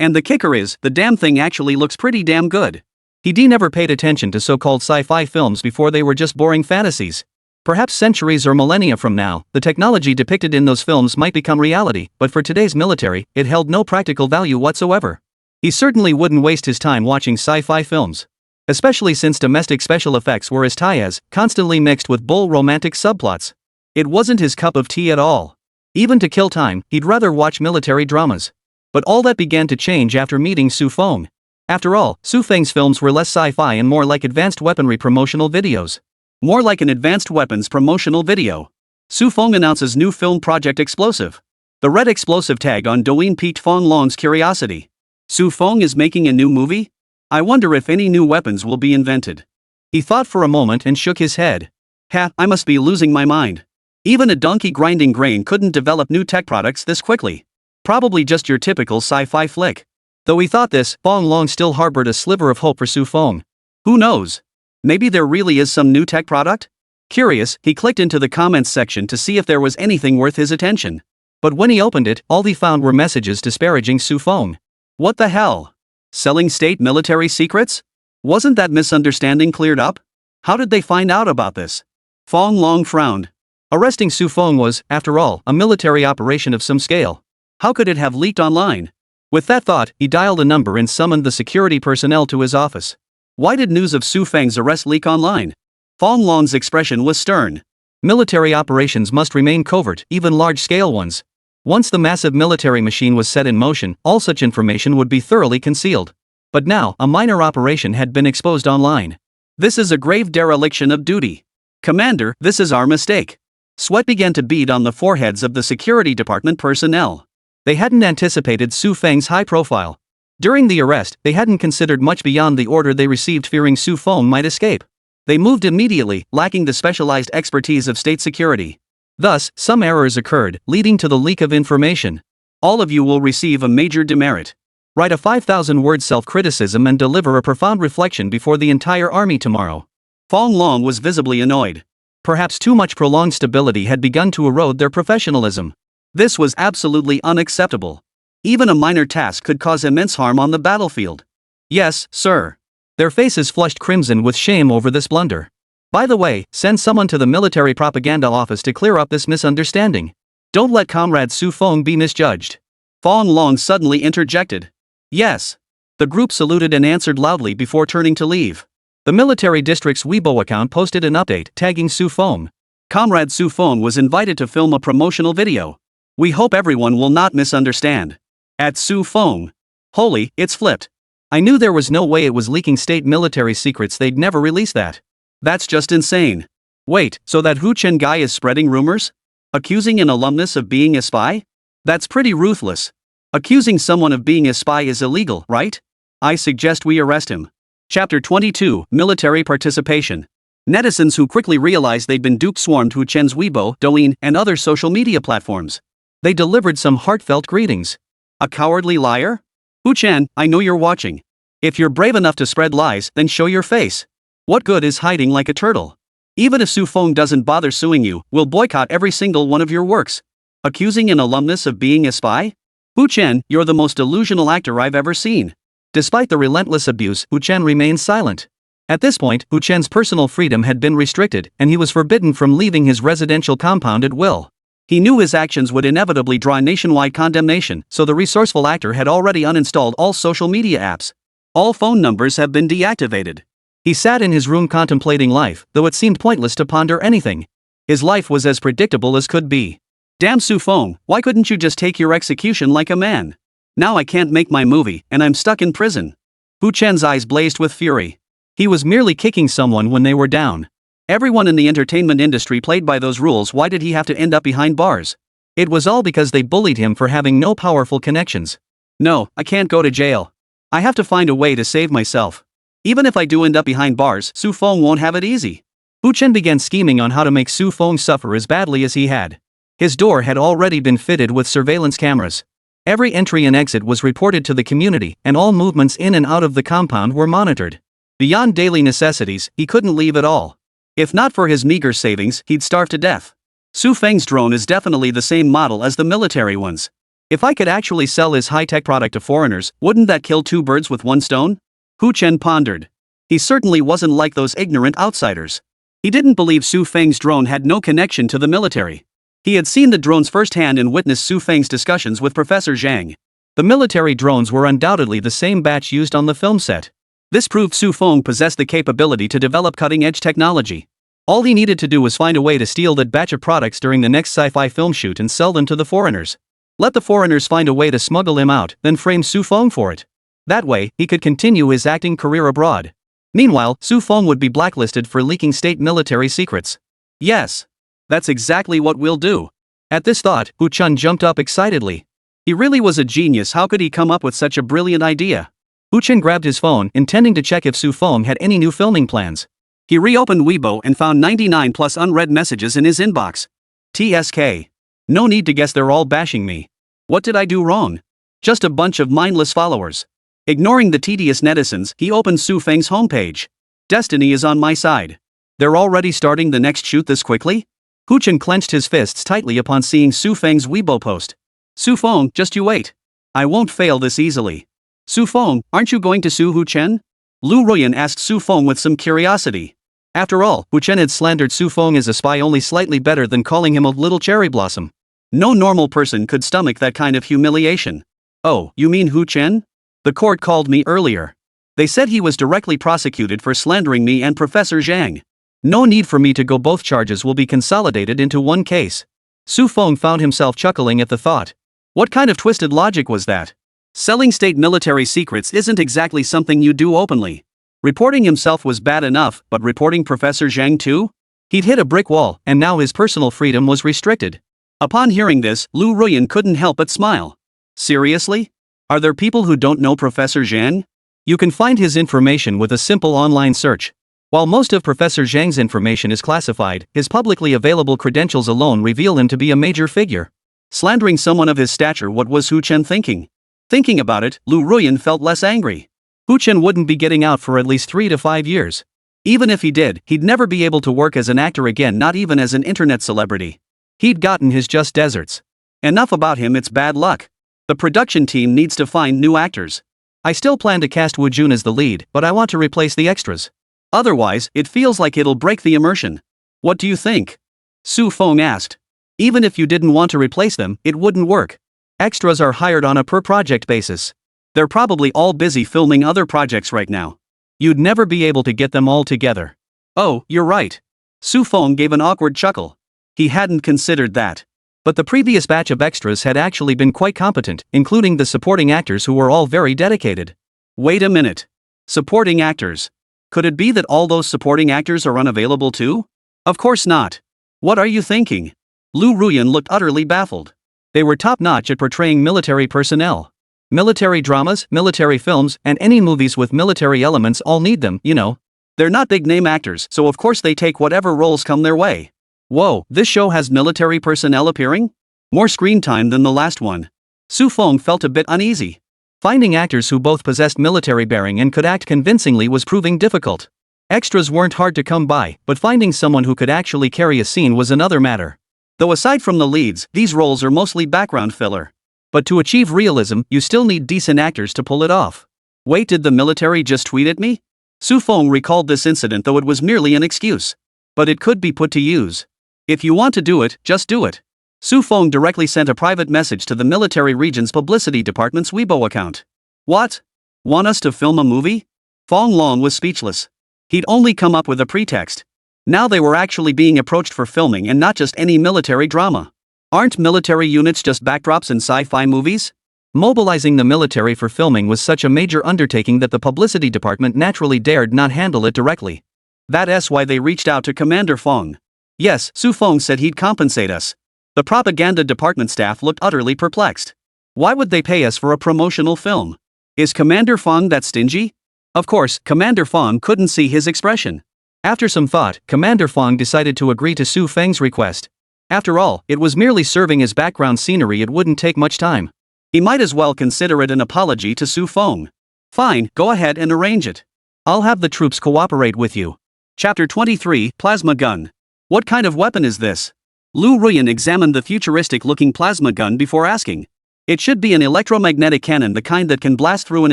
And the kicker is, the damn thing actually looks pretty damn good. He never paid attention to so-called sci-fi films before. They were just boring fantasies. Perhaps centuries or millennia from now, the technology depicted in those films might become reality, but for today's military, it held no practical value whatsoever. He certainly wouldn't waste his time watching sci-fi films. Especially since domestic special effects were as tias, constantly mixed with bull romantic subplots. It wasn't his cup of tea at all. Even to kill time, he'd rather watch military dramas. But all that began to change after meeting Su Feng. After all, Su Feng's films were less sci-fi and more like advanced weaponry promotional videos. More like an advanced weapons promotional video. Su Feng announces new film project Explosive. The red explosive tag on Douyin piqued Fong Long's curiosity. Su Feng is making a new movie? I wonder if any new weapons will be invented. He thought for a moment and shook his head. Ha, I must be losing my mind. Even a donkey grinding grain couldn't develop new tech products this quickly. Probably just your typical sci-fi flick. Though he thought this, Fong Long still harbored a sliver of hope for Su Feng. Who knows? Maybe there really is some new tech product? Curious, he clicked into the comments section to see if there was anything worth his attention. But when he opened it, all he found were messages disparaging Su Feng. What the hell? Selling state military secrets? Wasn't that misunderstanding cleared up? How did they find out about this? Fong Long frowned. Arresting Su Feng was, after all, a military operation of some scale. How could it have leaked online? With that thought, he dialed a number and summoned the security personnel to his office. Why did news of Su Feng's arrest leak online? Fong Long's expression was stern. Military operations must remain covert, even large-scale ones. Once the massive military machine was set in motion, all such information would be thoroughly concealed. But now, a minor operation had been exposed online. This is a grave dereliction of duty. Commander, this is our mistake. Sweat began to bead on the foreheads of the security department personnel. They hadn't anticipated Su Feng's high profile. During the arrest, they hadn't considered much beyond the order they received, fearing Su Feng might escape. They moved immediately, lacking the specialized expertise of state security. Thus, some errors occurred, leading to the leak of information. All of you will receive a major demerit. Write a 5,000-word self-criticism and deliver a profound reflection before the entire army tomorrow. Fong Long was visibly annoyed. Perhaps too much prolonged stability had begun to erode their professionalism. This was absolutely unacceptable. Even a minor task could cause immense harm on the battlefield. Yes, sir. Their faces flushed crimson with shame over this blunder. By the way, send someone to the military propaganda office to clear up this misunderstanding. Don't let Comrade Su Feng be misjudged. Fong Long suddenly interjected. Yes. The group saluted and answered loudly before turning to leave. The military district's Weibo account posted an update tagging Su Feng. Comrade Su Feng was invited to film a promotional video. We hope everyone will not misunderstand. At Su Feng. Holy, it's flipped. I knew there was no way it was leaking state military secrets, they'd never release that. That's just insane. Wait, so that Hu Chen guy is spreading rumors? Accusing an alumnus of being a spy? That's pretty ruthless. Accusing someone of being a spy is illegal, right? I suggest we arrest him. Chapter 22, Military Participation. Netizens who quickly realized they'd been duped swarmed Hu Chen's Weibo, Douyin, and other social media platforms. They delivered some heartfelt greetings. A cowardly liar? Hu Chen, I know you're watching. If you're brave enough to spread lies, then show your face. What good is hiding like a turtle? Even if Su Feng doesn't bother suing you, we'll boycott every single one of your works. Accusing an alumnus of being a spy? Hu Chen, you're the most delusional actor I've ever seen. Despite the relentless abuse, Hu Chen remained silent. At this point, Hu Chen's personal freedom had been restricted, and he was forbidden from leaving his residential compound at will. He knew his actions would inevitably draw nationwide condemnation, so the resourceful actor had already uninstalled all social media apps. All phone numbers have been deactivated. He sat in his room contemplating life, though it seemed pointless to ponder anything. His life was as predictable as could be. Damn Su Feng, why couldn't you just take your execution like a man? Now I can't make my movie, and I'm stuck in prison. Hu Chen's eyes blazed with fury. He was merely kicking someone when they were down. Everyone in the entertainment industry played by those rules. Why did he have to end up behind bars? It was all because they bullied him for having no powerful connections. No, I can't go to jail. I have to find a way to save myself. Even if I do end up behind bars, Su Feng won't have it easy. Hu Chen began scheming on how to make Su Feng suffer as badly as he had. His door had already been fitted with surveillance cameras. Every entry and exit was reported to the community, and all movements in and out of the compound were monitored. Beyond daily necessities, he couldn't leave at all. If not for his meager savings, he'd starve to death. Su Feng's drone is definitely the same model as the military ones. If I could actually sell his high-tech product to foreigners, wouldn't that kill two birds with one stone? Hu Chen pondered. He certainly wasn't like those ignorant outsiders. He didn't believe Su Feng's drone had no connection to the military. He had seen the drones firsthand and witnessed Su Feng's discussions with Professor Zhang. The military drones were undoubtedly the same batch used on the film set. This proved Su Feng possessed the capability to develop cutting-edge technology. All he needed to do was find a way to steal that batch of products during the next sci-fi film shoot and sell them to the foreigners. Let the foreigners find a way to smuggle him out, then frame Su Feng for it. That way, he could continue his acting career abroad. Meanwhile, Su Feng would be blacklisted for leaking state military secrets. Yes. That's exactly what we'll do. At this thought, Hu Chen jumped up excitedly. He really was a genius. How could he come up with such a brilliant idea? Hu Chen grabbed his phone, intending to check if Su Feng had any new filming plans. He reopened Weibo and found 99 plus unread messages in his inbox. TSK. No need to guess, they're all bashing me. What did I do wrong? Just a bunch of mindless followers. Ignoring the tedious netizens, he opened Su Feng's homepage. Destiny is on my side. They're already starting the next shoot this quickly? Hu Chen clenched his fists tightly upon seeing Su Feng's Weibo post. Su Feng, just you wait. I won't fail this easily. Su Feng, aren't you going to sue Hu Chen? Lu Ruyan asked Su Feng with some curiosity. After all, Hu Chen had slandered Su Feng as a spy only slightly better than calling him a little cherry blossom. No normal person could stomach that kind of humiliation. Oh, you mean Hu Chen? The court called me earlier. They said he was directly prosecuted for slandering me and Professor Zhang. No need for me to go, both charges will be consolidated into one case. Su Feng found himself chuckling at the thought. What kind of twisted logic was that? Selling state military secrets isn't exactly something you do openly. Reporting himself was bad enough, but reporting Professor Zhang too? He'd hit a brick wall, and now his personal freedom was restricted. Upon hearing this, Lu Ruyan couldn't help but smile. Seriously? Are there people who don't know Professor Zhang? You can find his information with a simple online search. While most of Professor Zhang's information is classified, his publicly available credentials alone reveal him to be a major figure. Slandering someone of his stature, what was Hu Chen thinking? Thinking about it, Lu Ruyan felt less angry. Hu Chen wouldn't be getting out for at least 3 to 5 years. Even if he did, he'd never be able to work as an actor again, not even as an internet celebrity. He'd gotten his just desserts. Enough about him, it's bad luck. The production team needs to find new actors. I still plan to cast Wu Jun as the lead, but I want to replace the extras. Otherwise, it feels like it'll break the immersion. What do you think? Su Feng asked. Even if you didn't want to replace them, it wouldn't work. Extras are hired on a per-project basis. They're probably all busy filming other projects right now. You'd never be able to get them all together. Oh, you're right. Su Feng gave an awkward chuckle. He hadn't considered that. But the previous batch of extras had actually been quite competent, including the supporting actors who were all very dedicated. Wait a minute. Supporting actors. Could it be that all those supporting actors are unavailable too? Of course not. What are you thinking? Lu Ruyan looked utterly baffled. They were top-notch at portraying military personnel. Military dramas, military films, and any movies with military elements all need them, you know. They're not big-name actors, so of course they take whatever roles come their way. Whoa, this show has military personnel appearing? More screen time than the last one. Su Feng felt a bit uneasy. Finding actors who both possessed military bearing and could act convincingly was proving difficult. Extras weren't hard to come by, but finding someone who could actually carry a scene was another matter. Though aside from the leads, these roles are mostly background filler. But to achieve realism, you still need decent actors to pull it off. Wait, did the military just tweet at me? Su Feng recalled this incident, though it was merely an excuse. But it could be put to use. If you want to do it, just do it. Su Feng directly sent a private message to the military region's publicity department's Weibo account. What? Want us to film a movie? Fong Long was speechless. He'd only come up with a pretext. Now they were actually being approached for filming, and not just any military drama. Aren't military units just backdrops in sci-fi movies? Mobilizing the military for filming was such a major undertaking that the publicity department naturally dared not handle it directly. That's why they reached out to Commander Fong. Yes, Su Feng said he'd compensate us. The propaganda department staff looked utterly perplexed. Why would they pay us for a promotional film? Is Commander Fong that stingy? Of course, Commander Fong couldn't see his expression. After some thought, Commander Fong decided to agree to Su Feng's request. After all, it was merely serving as background scenery, it wouldn't take much time. He might as well consider it an apology to Su Feng. Fine, go ahead and arrange it. I'll have the troops cooperate with you. Chapter 23, Plasma Gun. What kind of weapon is this? Lu Ruyan examined the futuristic-looking plasma gun before asking. It should be an electromagnetic cannon, the kind that can blast through an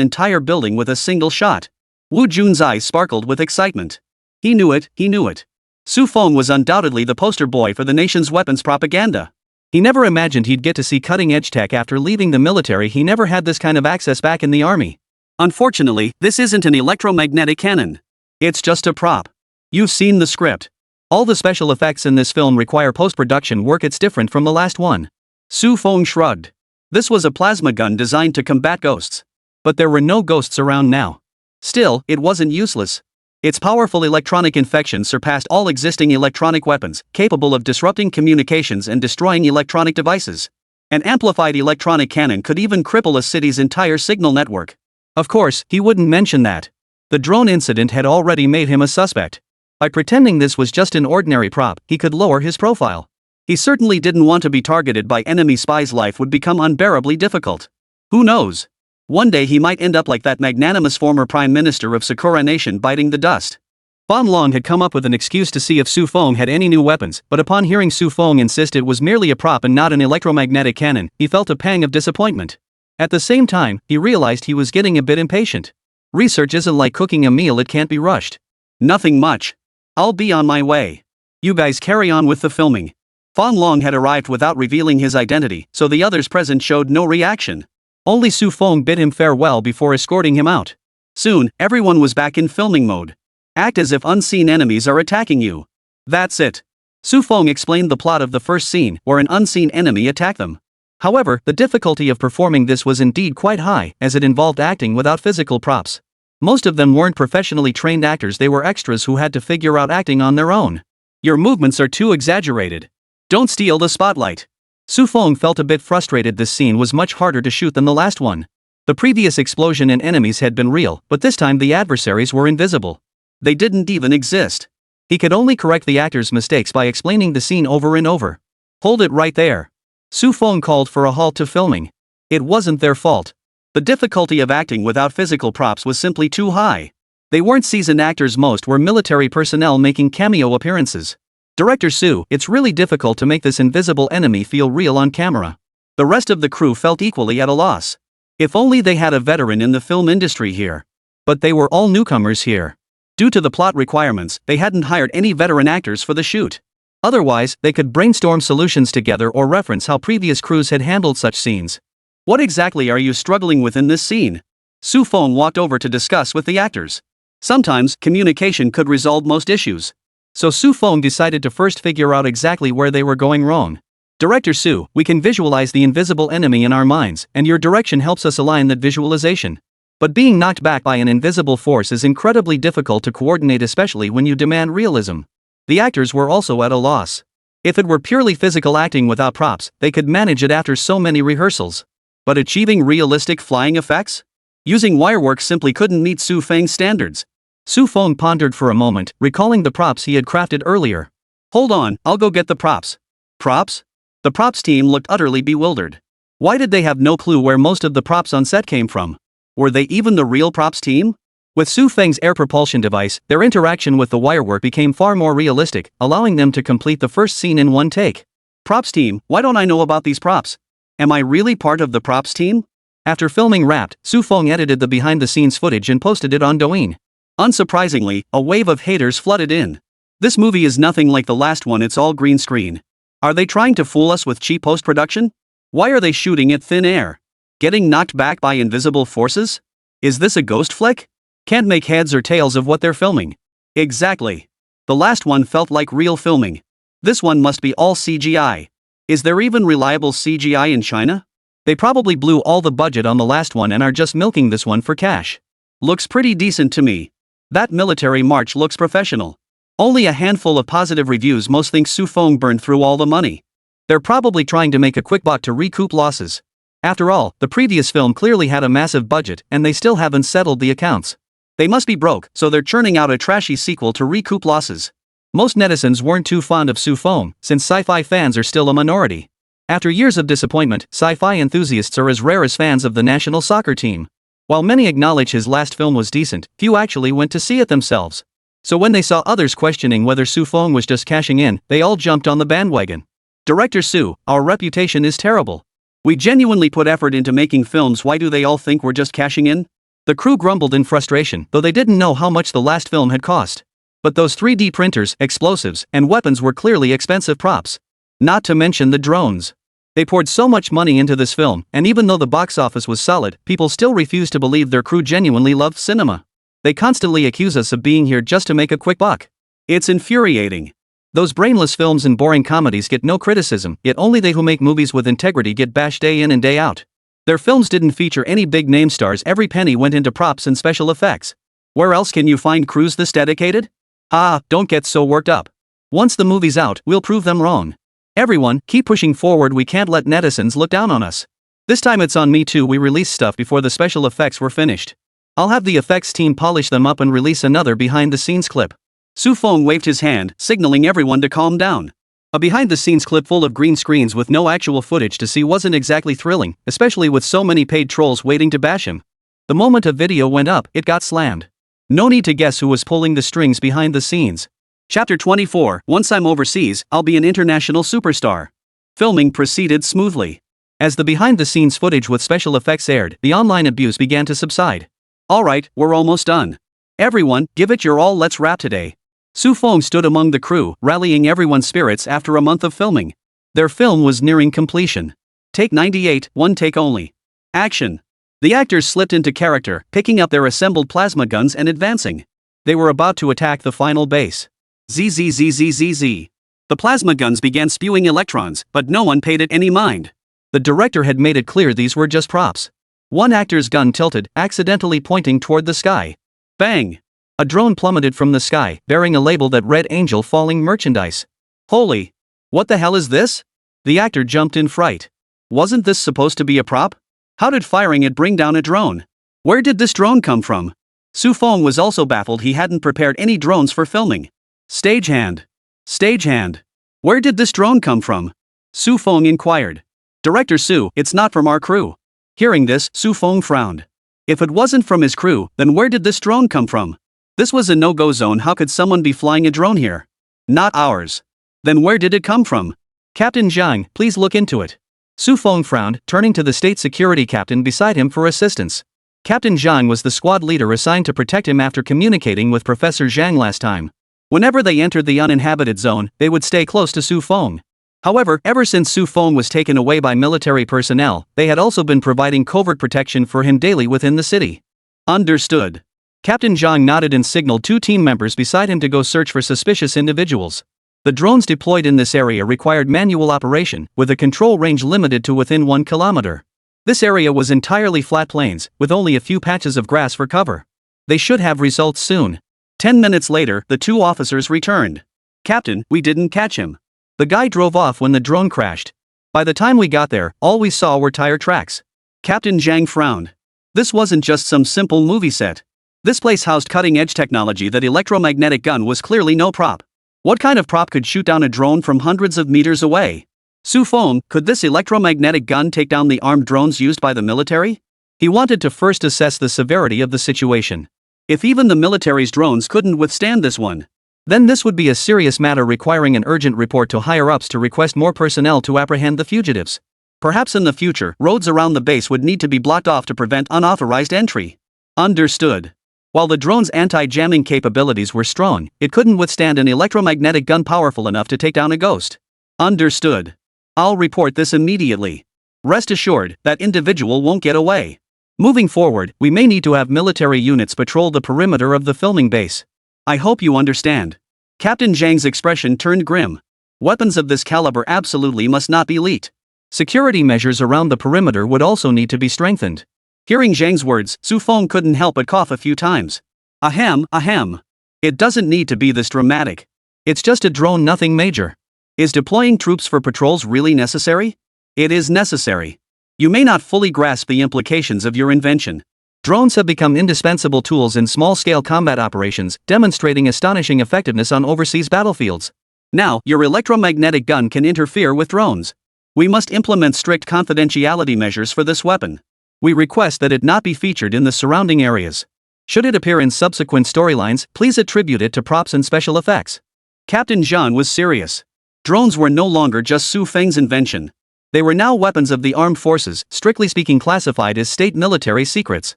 entire building with a single shot. Wu Jun's eyes sparkled with excitement. He knew it. Su Feng was undoubtedly the poster boy for the nation's weapons propaganda. He never imagined he'd get to see cutting-edge tech after leaving the military. He never had this kind of access back in the army. Unfortunately, this isn't an electromagnetic cannon. It's just a prop. You've seen the script. All the special effects in this film require post-production work. It's different from the last one. Su Feng shrugged. This was a plasma gun designed to combat ghosts. But there were no ghosts around now. Still, it wasn't useless. Its powerful electronic infection surpassed all existing electronic weapons, capable of disrupting communications and destroying electronic devices. An amplified electronic cannon could even cripple a city's entire signal network. Of course, he wouldn't mention that. The drone incident had already made him a suspect. By pretending this was just an ordinary prop, he could lower his profile. He certainly didn't want to be targeted by enemy spies. Life would become unbearably difficult. Who knows? One day he might end up like that magnanimous former prime minister of Sakura Nation, biting the dust. Fan Long had come up with an excuse to see if Su Feng had any new weapons, but upon hearing Su Feng insist it was merely a prop and not an electromagnetic cannon, he felt a pang of disappointment. At the same time, he realized he was getting a bit impatient. Research isn't like cooking a meal, it can't be rushed. Nothing much. I'll be on my way. You guys carry on with the filming. Fan Long had arrived without revealing his identity, so the others present showed no reaction. Only Su Feng bid him farewell before escorting him out. Soon, everyone was back in filming mode. Act as if unseen enemies are attacking you. That's it. Su Feng explained the plot of the first scene, where an unseen enemy attacked them. However, the difficulty of performing this was indeed quite high, as it involved acting without physical props. Most of them weren't professionally trained actors, they were extras who had to figure out acting on their own. Your movements are too exaggerated. Don't steal the spotlight. Su Feng felt a bit frustrated. This scene was much harder to shoot than the last one. The previous explosion and enemies had been real, but this time the adversaries were invisible. They didn't even exist. He could only correct the actors' mistakes by explaining the scene over and over. Hold it right there. Su Feng called for a halt to filming. It wasn't their fault. The difficulty of acting without physical props was simply too high. They weren't seasoned actors, most were military personnel making cameo appearances. Director Su, it's really difficult to make this invisible enemy feel real on camera. The rest of the crew felt equally at a loss. If only they had a veteran in the film industry here. But they were all newcomers here. Due to the plot requirements, they hadn't hired any veteran actors for the shoot. Otherwise, they could brainstorm solutions together or reference how previous crews had handled such scenes. What exactly are you struggling with in this scene? Su Feng walked over to discuss with the actors. Sometimes, communication could resolve most issues. So Su Feng decided to first figure out exactly where they were going wrong. Director Su, we can visualize the invisible enemy in our minds, and your direction helps us align that visualization. But being knocked back by an invisible force is incredibly difficult to coordinate, especially when you demand realism. The actors were also at a loss. If it were purely physical acting without props, they could manage it after so many rehearsals. But achieving realistic flying effects? Using wirework simply couldn't meet Su Feng's standards. Su Feng pondered for a moment, recalling the props he had crafted earlier. Hold on, I'll go get the props. Props? The props team looked utterly bewildered. Why did they have no clue where most of the props on set came from? Were they even the real props team? With Su Feng's air propulsion device, their interaction with the wirework became far more realistic, allowing them to complete the first scene in one take. Props team, why don't I know about these props? Am I really part of the props team? After filming wrapped, Su Feng edited the behind-the-scenes footage and posted it on Douyin. Unsurprisingly, a wave of haters flooded in. This movie is nothing like the last one, it's all green screen. Are they trying to fool us with cheap post-production? Why are they shooting at thin air? Getting knocked back by invisible forces? Is this a ghost flick? Can't make heads or tails of what they're filming. Exactly. The last one felt like real filming. This one must be all CGI. Is there even reliable CGI in China? They probably blew all the budget on the last one and are just milking this one for cash. Looks pretty decent to me. That military march looks professional. Only a handful of positive reviews. Most think Su Feng burned through all the money. They're probably trying to make a quick buck to recoup losses. After all, the previous film clearly had a massive budget and they still haven't settled the accounts. They must be broke, so they're churning out a trashy sequel to recoup losses. Most netizens weren't too fond of Su Feng, since sci-fi fans are still a minority. After years of disappointment, sci-fi enthusiasts are as rare as fans of the national soccer team. While many acknowledge his last film was decent, few actually went to see it themselves. So when they saw others questioning whether Su Feng was just cashing in, they all jumped on the bandwagon. Director Su, our reputation is terrible. We genuinely put effort into making films, why do they all think we're just cashing in? The crew grumbled in frustration, though they didn't know how much the last film had cost. But those 3D printers, explosives, and weapons were clearly expensive props. Not to mention the drones. They poured so much money into this film, and even though the box office was solid, people still refused to believe their crew genuinely loved cinema. They constantly accuse us of being here just to make a quick buck. It's infuriating. Those brainless films and boring comedies get no criticism, yet only they who make movies with integrity get bashed day in and day out. Their films didn't feature any big name stars, every penny went into props and special effects. Where else can you find crews this dedicated? Don't get so worked up. Once the movie's out, we'll prove them wrong. Everyone, keep pushing forward, we can't let netizens look down on us. This time it's on me too, we released stuff before the special effects were finished. I'll have the effects team polish them up and release another behind-the-scenes clip. Su Feng waved his hand, signaling everyone to calm down. A behind-the-scenes clip full of green screens with no actual footage to see wasn't exactly thrilling, especially with so many paid trolls waiting to bash him. The moment a video went up, it got slammed. No need to guess who was pulling the strings behind the scenes. Chapter 24, Once I'm overseas, I'll be an international superstar. Filming proceeded smoothly. As the behind-the-scenes footage with special effects aired, the online abuse began to subside. Alright, we're almost done. Everyone, give it your all, let's wrap today. Su Feng stood among the crew, rallying everyone's spirits after a month of filming. Their film was nearing completion. Take 98, one take only. Action. The actors slipped into character, picking up their assembled plasma guns and advancing. They were about to attack the final base. Zzzzzzzzz. The plasma guns began spewing electrons, but no one paid it any mind. The director had made it clear these were just props. One actor's gun tilted, accidentally pointing toward the sky. Bang! A drone plummeted from the sky, bearing a label that read Angel Falling Merchandise. Holy! What the hell is this? The actor jumped in fright. Wasn't this supposed to be a prop? How did firing it bring down a drone? Where did this drone come from? Su Feng was also baffled, he hadn't prepared any drones for filming. Stagehand. Stagehand. Where did this drone come from? Su Feng inquired. Director Su, it's not from our crew. Hearing this, Su Feng frowned. If it wasn't from his crew, then where did this drone come from? This was a no-go zone, how could someone be flying a drone here? Not ours. Then where did it come from? Captain Zhang, please look into it. Su Feng frowned, turning to the state security captain beside him for assistance. Captain Zhang was the squad leader assigned to protect him after communicating with Professor Zhang last time. Whenever they entered the uninhabited zone, they would stay close to Su Feng. However, ever since Su Feng was taken away by military personnel, they had also been providing covert protection for him daily within the city. Understood. Captain Zhang nodded and signaled 2 team members beside him to go search for suspicious individuals. The drones deployed in this area required manual operation, with a control range limited to within 1 kilometer. This area was entirely flat plains, with only a few patches of grass for cover. They should have results soon. 10 minutes later, the 2 officers returned. Captain, we didn't catch him. The guy drove off when the drone crashed. By the time we got there, all we saw were tire tracks. Captain Zhang frowned. This wasn't just some simple movie set. This place housed cutting-edge technology. That electromagnetic gun was clearly no prop. What kind of prop could shoot down a drone from hundreds of meters away? Su Feng, could this electromagnetic gun take down the armed drones used by the military? He wanted to first assess the severity of the situation. If even the military's drones couldn't withstand this one, then this would be a serious matter requiring an urgent report to higher-ups to request more personnel to apprehend the fugitives. Perhaps in the future, roads around the base would need to be blocked off to prevent unauthorized entry. Understood. While the drone's anti-jamming capabilities were strong, it couldn't withstand an electromagnetic gun powerful enough to take down a ghost. Understood. I'll report this immediately. Rest assured, that individual won't get away. Moving forward, we may need to have military units patrol the perimeter of the filming base. I hope you understand. Captain Zhang's expression turned grim. Weapons of this caliber absolutely must not be leaked. Security measures around the perimeter would also need to be strengthened. Hearing Zhang's words, Su Feng couldn't help but cough a few times. Ahem, ahem. It doesn't need to be this dramatic. It's just a drone, nothing major. Is deploying troops for patrols really necessary? It is necessary. You may not fully grasp the implications of your invention. Drones have become indispensable tools in small-scale combat operations, demonstrating astonishing effectiveness on overseas battlefields. Now, your electromagnetic gun can interfere with drones. We must implement strict confidentiality measures for this weapon. We request that it not be featured in the surrounding areas. Should it appear in subsequent storylines, please attribute it to props and special effects. Captain Zhang was serious. Drones were no longer just Su Feng's invention. They were now weapons of the armed forces, strictly speaking classified as state military secrets.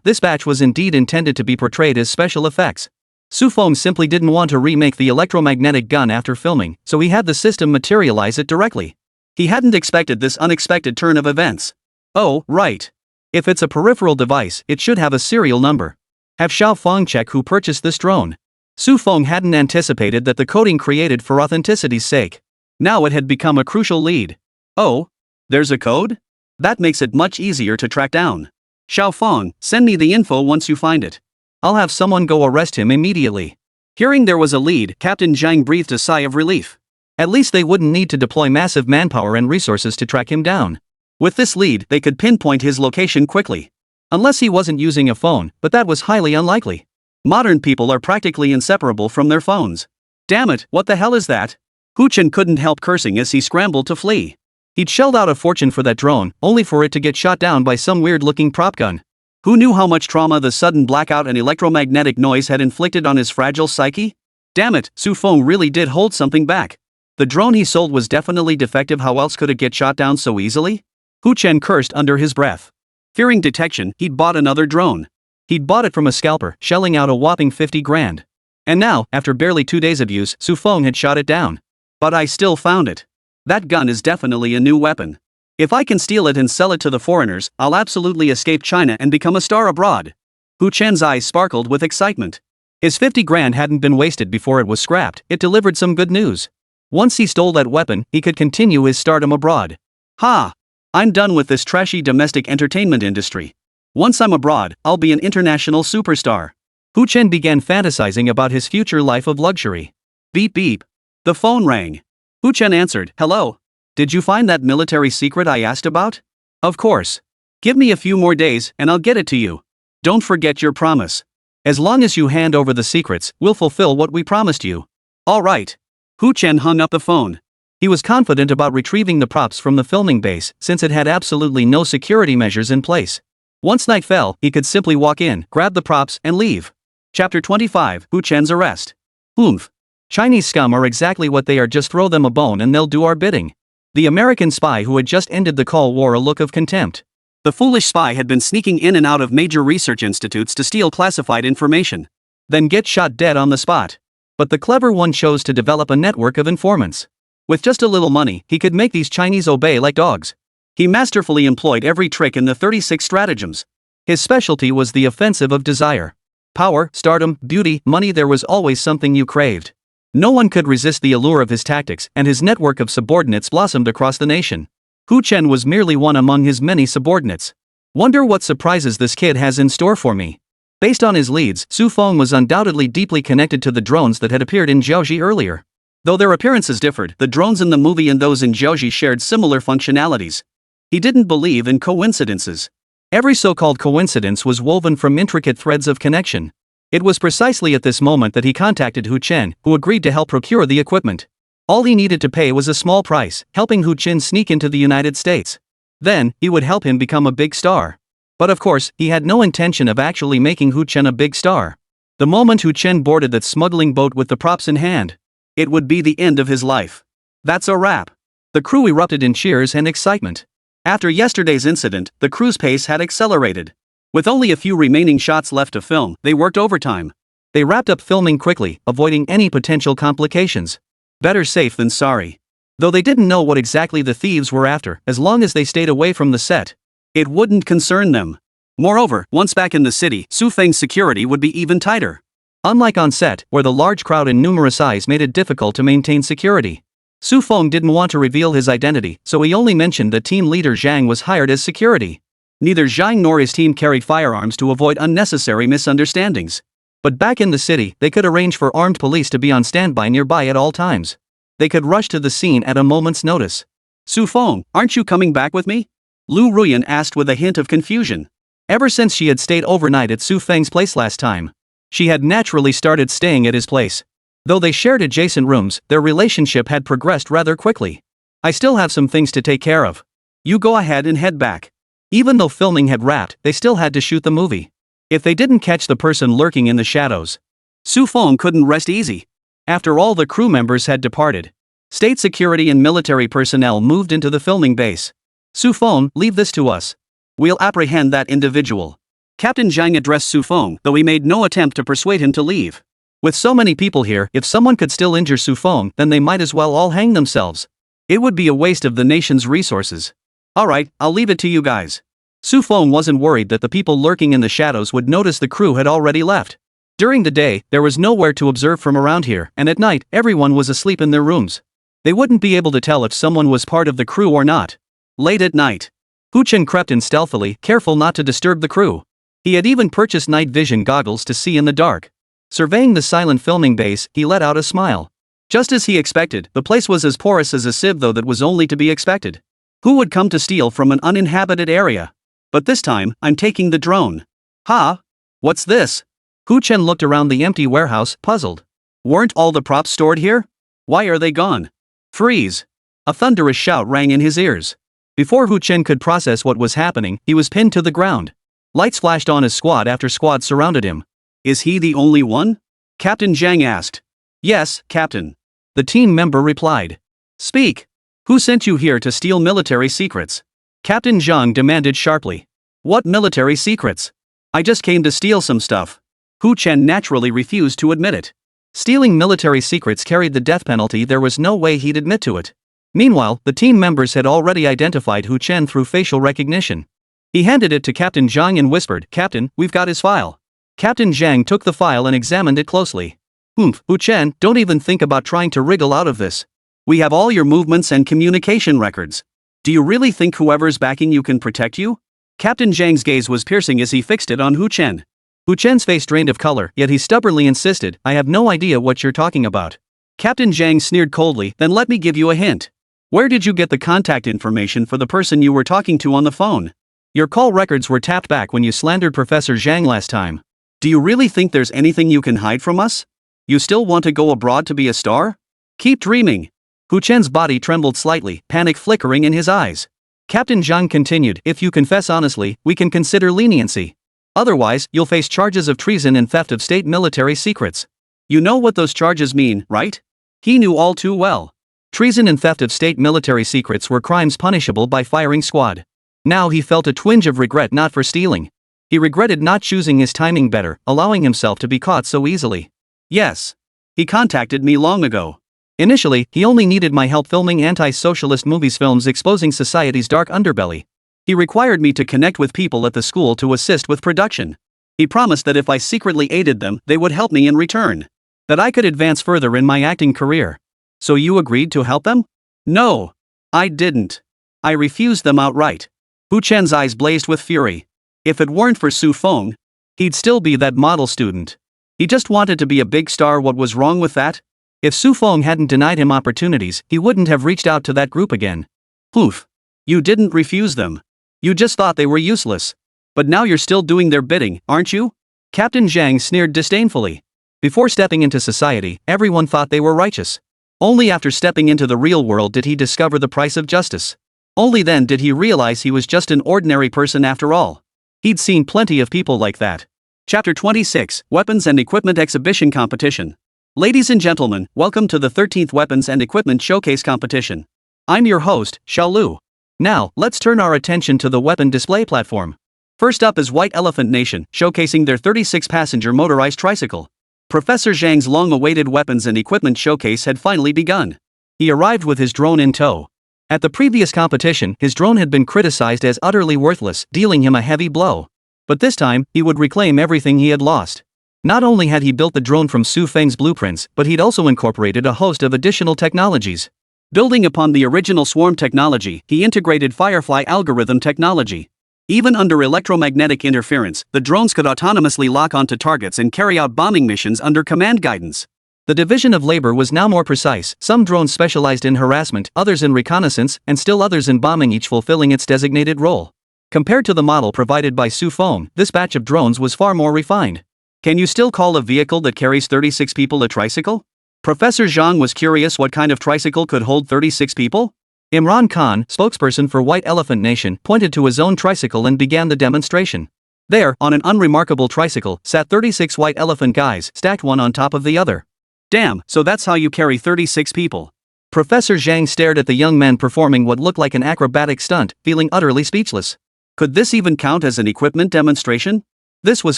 This batch was indeed intended to be portrayed as special effects. Su Feng simply didn't want to remake the electromagnetic gun after filming, so he had the system materialize it directly. He hadn't expected this unexpected turn of events. Oh, right. If it's a peripheral device, it should have a serial number. Have Xiao Feng check who purchased this drone. Su Feng hadn't anticipated that the coding created for authenticity's sake. Now it had become a crucial lead. Oh, there's a code? That makes it much easier to track down. Xiao Feng, send me the info once you find it. I'll have someone go arrest him immediately. Hearing there was a lead, Captain Zhang breathed a sigh of relief. At least they wouldn't need to deploy massive manpower and resources to track him down. With this lead, they could pinpoint his location quickly. Unless he wasn't using a phone, but that was highly unlikely. Modern people are practically inseparable from their phones. Damn it, what the hell is that? Hu Chen couldn't help cursing as he scrambled to flee. He'd shelled out a fortune for that drone, only for it to get shot down by some weird-looking prop gun. Who knew how much trauma the sudden blackout and electromagnetic noise had inflicted on his fragile psyche? Damn it, Su Feng really did hold something back. The drone he sold was definitely defective. How else could it get shot down so easily? Hu Chen cursed under his breath. Fearing detection, he'd bought another drone. He'd bought it from a scalper, shelling out a whopping 50 grand. And now, after barely 2 days of use, Su Feng had shot it down. But I still found it. That gun is definitely a new weapon. If I can steal it and sell it to the foreigners, I'll absolutely escape China and become a star abroad. Hu Chen's eyes sparkled with excitement. His 50 grand hadn't been wasted before it was scrapped. It delivered some good news. Once he stole that weapon, he could continue his stardom abroad. Ha! I'm done with this trashy domestic entertainment industry. Once I'm abroad, I'll be an international superstar. Hu Chen began fantasizing about his future life of luxury. Beep beep. The phone rang. Hu Chen answered, "Hello? Did you find that military secret I asked about?" "Of course. Give me a few more days, and I'll get it to you. Don't forget your promise. As long as you hand over the secrets, we'll fulfill what we promised you." "All right." Hu Chen hung up the phone. He was confident about retrieving the props from the filming base, since it had absolutely no security measures in place. Once night fell, he could simply walk in, grab the props, and leave. Chapter 25, Hu Chen's Arrest. Oomph. Chinese scum are exactly what they are. Just throw them a bone and they'll do our bidding. The American spy who had just ended the call wore a look of contempt. The foolish spy had been sneaking in and out of major research institutes to steal classified information. Then get shot dead on the spot. But the clever one chose to develop a network of informants. With just a little money, he could make these Chinese obey like dogs. He masterfully employed every trick in the 36 stratagems. His specialty was the offensive of desire. Power, stardom, beauty, money, there was always something you craved. No one could resist the allure of his tactics, and his network of subordinates blossomed across the nation. Hu Chen was merely one among his many subordinates. Wonder what surprises this kid has in store for me. Based on his leads, Su Feng was undoubtedly deeply connected to the drones that had appeared in Jiaoji earlier. Though their appearances differed, the drones in the movie and those in Jiaoji shared similar functionalities. He didn't believe in coincidences. Every so-called coincidence was woven from intricate threads of connection. It was precisely at this moment that he contacted Hu Chen, who agreed to help procure the equipment. All he needed to pay was a small price, helping Hu Chen sneak into the United States. Then, he would help him become a big star. But of course, he had no intention of actually making Hu Chen a big star. The moment Hu Chen boarded that smuggling boat with the props in hand, it would be the end of his life. That's a wrap. The crew erupted in cheers and excitement. After yesterday's incident, the crew's pace had accelerated. With only a few remaining shots left to film, they worked overtime. They wrapped up filming quickly, avoiding any potential complications. Better safe than sorry. Though they didn't know what exactly the thieves were after, as long as they stayed away from the set, it wouldn't concern them. Moreover, once back in the city, Su Feng's security would be even tighter. Unlike on set, where the large crowd and numerous eyes made it difficult to maintain security, Su Feng didn't want to reveal his identity, so he only mentioned that team leader Zhang was hired as security. Neither Zhang nor his team carried firearms to avoid unnecessary misunderstandings. But back in the city, they could arrange for armed police to be on standby nearby at all times. They could rush to the scene at a moment's notice. Su Feng, aren't you coming back with me? Lu Ruyan asked with a hint of confusion. Ever since she had stayed overnight at Su Feng's place last time, she had naturally started staying at his place. Though they shared adjacent rooms, their relationship had progressed rather quickly. I still have some things to take care of. You go ahead and head back. Even though filming had wrapped, they still had to shoot the movie. If they didn't catch the person lurking in the shadows, Su Feng couldn't rest easy. After all the crew members had departed, state security and military personnel moved into the filming base. Su Feng, leave this to us. We'll apprehend that individual. Captain Zhang addressed Su Feng, though he made no attempt to persuade him to leave. With so many people here, if someone could still injure Su Feng, then they might as well all hang themselves. It would be a waste of the nation's resources. Alright, I'll leave it to you guys. Su Feng wasn't worried that the people lurking in the shadows would notice the crew had already left. During the day, there was nowhere to observe from around here, and at night, everyone was asleep in their rooms. They wouldn't be able to tell if someone was part of the crew or not. Late at night, Hu Chen crept in stealthily, careful not to disturb the crew. He had even purchased night vision goggles to see in the dark. Surveying the silent filming base, he let out a smile. Just as he expected, the place was as porous as a sieve, though that was only to be expected. Who would come to steal from an uninhabited area? But this time, I'm taking the drone. Ha! What's this? Hu Chen looked around the empty warehouse, puzzled. Weren't all the props stored here? Why are they gone? Freeze! A thunderous shout rang in his ears. Before Hu Chen could process what was happening, he was pinned to the ground. Lights flashed on as squad after squad surrounded him. Is he the only one? Captain Zhang asked. Yes, Captain. The team member replied. Speak. Who sent you here to steal military secrets? Captain Zhang demanded sharply. What military secrets? I just came to steal some stuff. Hu Chen naturally refused to admit it. Stealing military secrets carried the death penalty. There was no way he'd admit to it. Meanwhile, the team members had already identified Hu Chen through facial recognition. He handed it to Captain Zhang and whispered, Captain, we've got his file. Captain Zhang took the file and examined it closely. Hu Chen, don't even think about trying to wriggle out of this. We have all your movements and communication records. Do you really think whoever's backing you can protect you? Captain Zhang's gaze was piercing as he fixed it on Hu Chen. Hu Chen's face drained of color, yet he stubbornly insisted, I have no idea what you're talking about. Captain Zhang sneered coldly, then let me give you a hint. Where did you get the contact information for the person you were talking to on the phone? Your call records were tapped back when you slandered Professor Zhang last time. Do you really think there's anything you can hide from us? You still want to go abroad to be a star? Keep dreaming. Hu Chen's body trembled slightly, panic flickering in his eyes. Captain Zhang continued, if you confess honestly, we can consider leniency. Otherwise, you'll face charges of treason and theft of state military secrets. You know what those charges mean, right? He knew all too well. Treason and theft of state military secrets were crimes punishable by firing squad. Now he felt a twinge of regret not for stealing. He regretted not choosing his timing better, allowing himself to be caught so easily. Yes. He contacted me long ago. Initially, he only needed my help filming anti-socialist movies films exposing society's dark underbelly. He required me to connect with people at the school to assist with production. He promised that if I secretly aided them, they would help me in return. That I could advance further in my acting career. So you agreed to help them? No. I didn't. I refused them outright. Hu Chen's eyes blazed with fury. If it weren't for Su Feng, he'd still be that model student. He just wanted to be a big star. What was wrong with that? If Su Feng hadn't denied him opportunities, he wouldn't have reached out to that group again. Poof. You didn't refuse them. You just thought they were useless. But now you're still doing their bidding, aren't you? Captain Zhang sneered disdainfully. Before stepping into society, everyone thought they were righteous. Only after stepping into the real world did he discover the price of justice. Only then did he realize he was just an ordinary person after all. He'd seen plenty of people like that. Chapter 26, Weapons and Equipment Exhibition Competition. Ladies and gentlemen, welcome to the 13th Weapons and Equipment Showcase Competition. I'm your host, Xiaolu. Now, let's turn our attention to the weapon display platform. First up is White Elephant Nation, showcasing their 36-passenger motorized tricycle. Professor Zhang's long-awaited weapons and equipment showcase had finally begun. He arrived with his drone in tow. At the previous competition, his drone had been criticized as utterly worthless, dealing him a heavy blow. But this time, he would reclaim everything he had lost. Not only had he built the drone from Su Feng's blueprints, but he'd also incorporated a host of additional technologies. Building upon the original swarm technology, he integrated Firefly algorithm technology. Even under electromagnetic interference, the drones could autonomously lock onto targets and carry out bombing missions under command guidance. The division of labor was now more precise. Some drones specialized in harassment, others in reconnaissance, and still others in bombing, each fulfilling its designated role. Compared to the model provided by Su Feng, this batch of drones was far more refined. Can you still call a vehicle that carries 36 people a tricycle? Professor Zhang was curious what kind of tricycle could hold 36 people? Imran Khan, spokesperson for White Elephant Nation, pointed to his own tricycle and began the demonstration. There, on an unremarkable tricycle, sat 36 white elephant guys, stacked one on top of the other. Damn, so that's how you carry 36 people. Professor Zhang stared at the young men performing what looked like an acrobatic stunt, feeling utterly speechless. Could this even count as an equipment demonstration? This was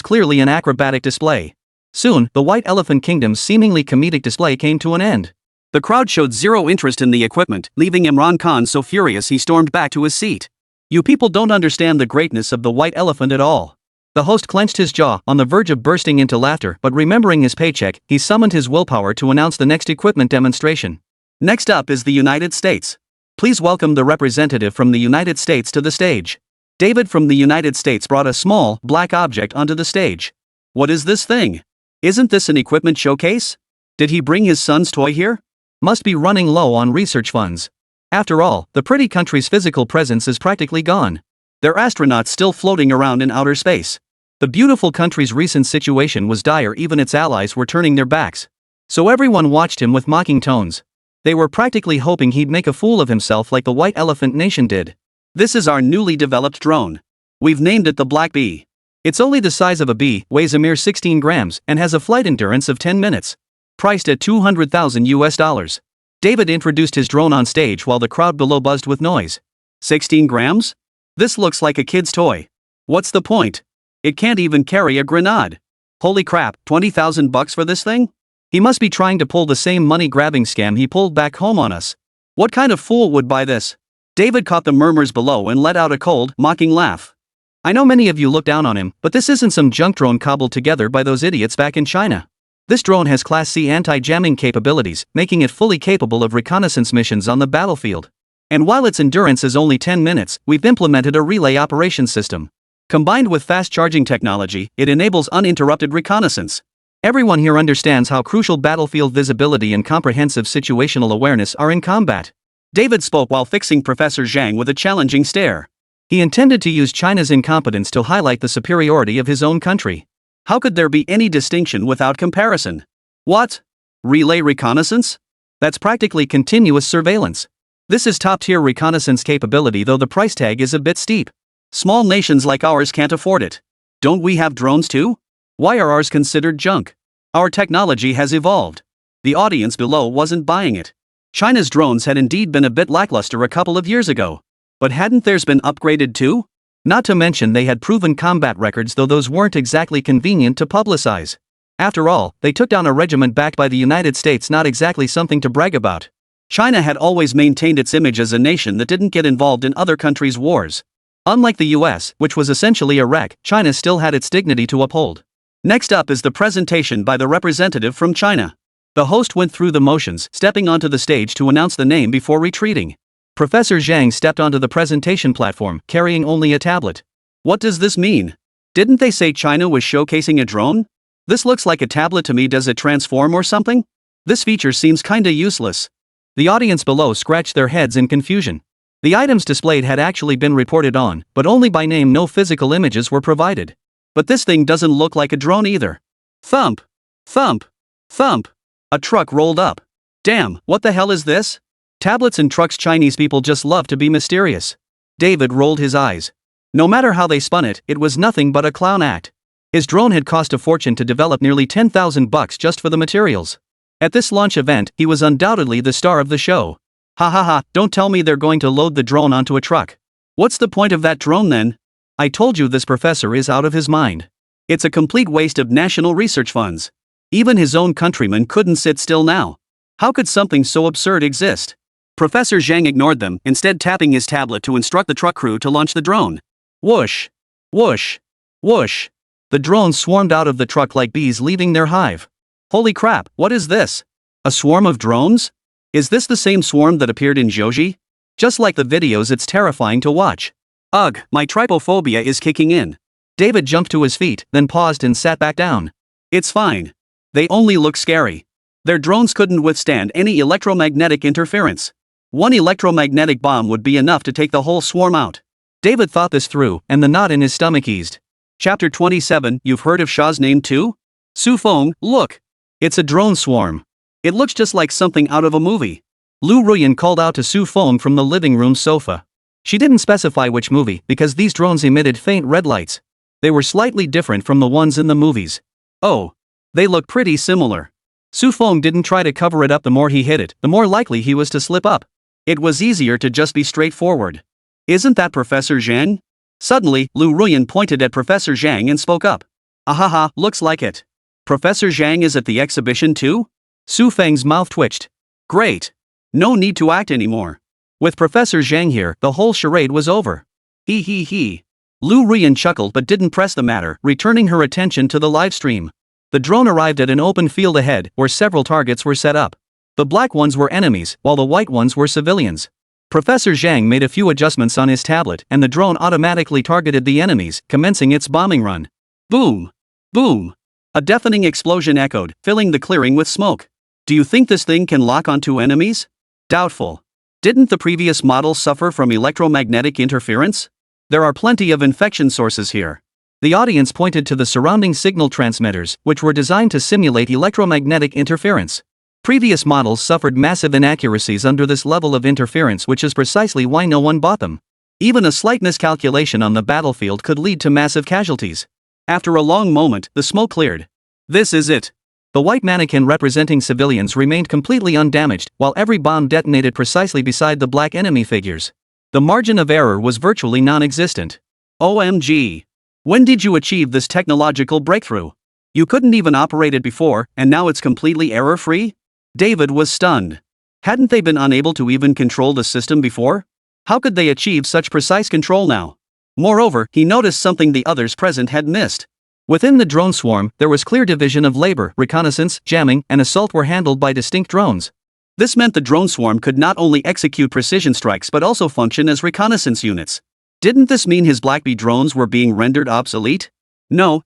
clearly an acrobatic display. Soon, the White Elephant Kingdom's seemingly comedic display came to an end. The crowd showed zero interest in the equipment, leaving Imran Khan so furious he stormed back to his seat. You people don't understand the greatness of the white elephant at all. The host clenched his jaw, on the verge of bursting into laughter, but remembering his paycheck, he summoned his willpower to announce the next equipment demonstration. Next up is the United States. Please welcome the representative from the United States to the stage. David from the United States brought a small, black object onto the stage. What is this thing? Isn't this an equipment showcase? Did he bring his son's toy here? Must be running low on research funds. After all, the pretty country's physical presence is practically gone. Their astronauts still floating around in outer space. The beautiful country's recent situation was dire, even its allies were turning their backs. So everyone watched him with mocking tones. They were practically hoping he'd make a fool of himself like the White Elephant Nation did. This is our newly developed drone. We've named it the Black Bee. It's only the size of a bee, weighs a mere 16 grams, and has a flight endurance of 10 minutes. Priced at $200,000. David introduced his drone on stage while the crowd below buzzed with noise. 16 grams? This looks like a kid's toy. What's the point? It can't even carry a grenade. Holy crap, $20,000 for this thing? He must be trying to pull the same money-grabbing scam he pulled back home on us. What kind of fool would buy this? David caught the murmurs below and let out a cold, mocking laugh. I know many of you look down on him, but this isn't some junk drone cobbled together by those idiots back in China. This drone has Class C anti-jamming capabilities, making it fully capable of reconnaissance missions on the battlefield. And while its endurance is only 10 minutes, we've implemented a relay operation system. Combined with fast charging technology, it enables uninterrupted reconnaissance. Everyone here understands how crucial battlefield visibility and comprehensive situational awareness are in combat. David spoke while fixing Professor Zhang with a challenging stare. He intended to use China's incompetence to highlight the superiority of his own country. How could there be any distinction without comparison? What? Relay reconnaissance? That's practically continuous surveillance. This is top-tier reconnaissance capability, though the price tag is a bit steep. Small nations like ours can't afford it. Don't we have drones too? Why are ours considered junk? Our technology has evolved. The audience below wasn't buying it. China's drones had indeed been a bit lackluster a couple of years ago. But hadn't theirs been upgraded too? Not to mention they had proven combat records, though those weren't exactly convenient to publicize. After all, they took down a regiment backed by the United States, not exactly something to brag about. China had always maintained its image as a nation that didn't get involved in other countries' wars. Unlike the US, which was essentially a wreck, China still had its dignity to uphold. Next up is the presentation by the representative from China. The host went through the motions, stepping onto the stage to announce the name before retreating. Professor Zhang stepped onto the presentation platform, carrying only a tablet. What does this mean? Didn't they say China was showcasing a drone? This looks like a tablet to me. Does it transform or something? This feature seems kinda useless. The audience below scratched their heads in confusion. The items displayed had actually been reported on, but only by name. No physical images were provided. But this thing doesn't look like a drone either. Thump! Thump! Thump! A truck rolled up. Damn, what the hell is this? Tablets and trucks. Chinese people just love to be mysterious. David rolled his eyes. No matter how they spun it, it was nothing but a clown act. His drone had cost a fortune to develop, nearly $10,000 just for the materials. At this launch event, he was undoubtedly the star of the show. Ha ha ha, don't tell me they're going to load the drone onto a truck. What's the point of that drone then? I told you this professor is out of his mind. It's a complete waste of national research funds. Even his own countrymen couldn't sit still now. How could something so absurd exist? Professor Zhang ignored them, instead tapping his tablet to instruct the truck crew to launch the drone. Whoosh! Whoosh! Whoosh! The drones swarmed out of the truck like bees leaving their hive. Holy crap, what is this? A swarm of drones? Is this the same swarm that appeared in Joji? Just like the videos, it's terrifying to watch. Ugh, my trypophobia is kicking in. David jumped to his feet, then paused and sat back down. It's fine. They only look scary. Their drones couldn't withstand any electromagnetic interference. One electromagnetic bomb would be enough to take the whole swarm out. David thought this through, and the knot in his stomach eased. Chapter 27. You've heard of Shaw's name too? Su Feng, look. It's a drone swarm. It looks just like something out of a movie. Lu Ruyan called out to Su Feng from the living room sofa. She didn't specify which movie because these drones emitted faint red lights. They were slightly different from the ones in the movies. Oh. They look pretty similar. Su Feng didn't try to cover it up. The more he hit it, the more likely he was to slip up. It was easier to just be straightforward. Isn't that Professor Zhang? Suddenly, Lu Ruyan pointed at Professor Zhang and spoke up. Ahaha, looks like it. Professor Zhang is at the exhibition too? Su Feng's mouth twitched. Great. No need to act anymore. With Professor Zhang here, the whole charade was over. He. Lu Ruyan chuckled but didn't press the matter, returning her attention to the live stream. The drone arrived at an open field ahead, where several targets were set up. The black ones were enemies, while the white ones were civilians. Professor Zhang made a few adjustments on his tablet, and the drone automatically targeted the enemies, commencing its bombing run. Boom! Boom! A deafening explosion echoed, filling the clearing with smoke. Do you think this thing can lock onto enemies? Doubtful. Didn't the previous model suffer from electromagnetic interference? There are plenty of infection sources here. The audience pointed to the surrounding signal transmitters, which were designed to simulate electromagnetic interference. Previous models suffered massive inaccuracies under this level of interference, which is precisely why no one bought them. Even a slight miscalculation on the battlefield could lead to massive casualties. After a long moment, the smoke cleared. This is it. The white mannequin representing civilians remained completely undamaged, while every bomb detonated precisely beside the black enemy figures. The margin of error was virtually non-existent. OMG. When did you achieve this technological breakthrough? You couldn't even operate it before, and now it's completely error-free? David was stunned. Hadn't they been unable to even control the system before? How could they achieve such precise control now? Moreover, he noticed something the others present had missed. Within the drone swarm, there was clear division of labor. Reconnaissance, jamming, and assault were handled by distinct drones. This meant the drone swarm could not only execute precision strikes but also function as reconnaissance units. Didn't this mean his Black Bee drones were being rendered obsolete? No.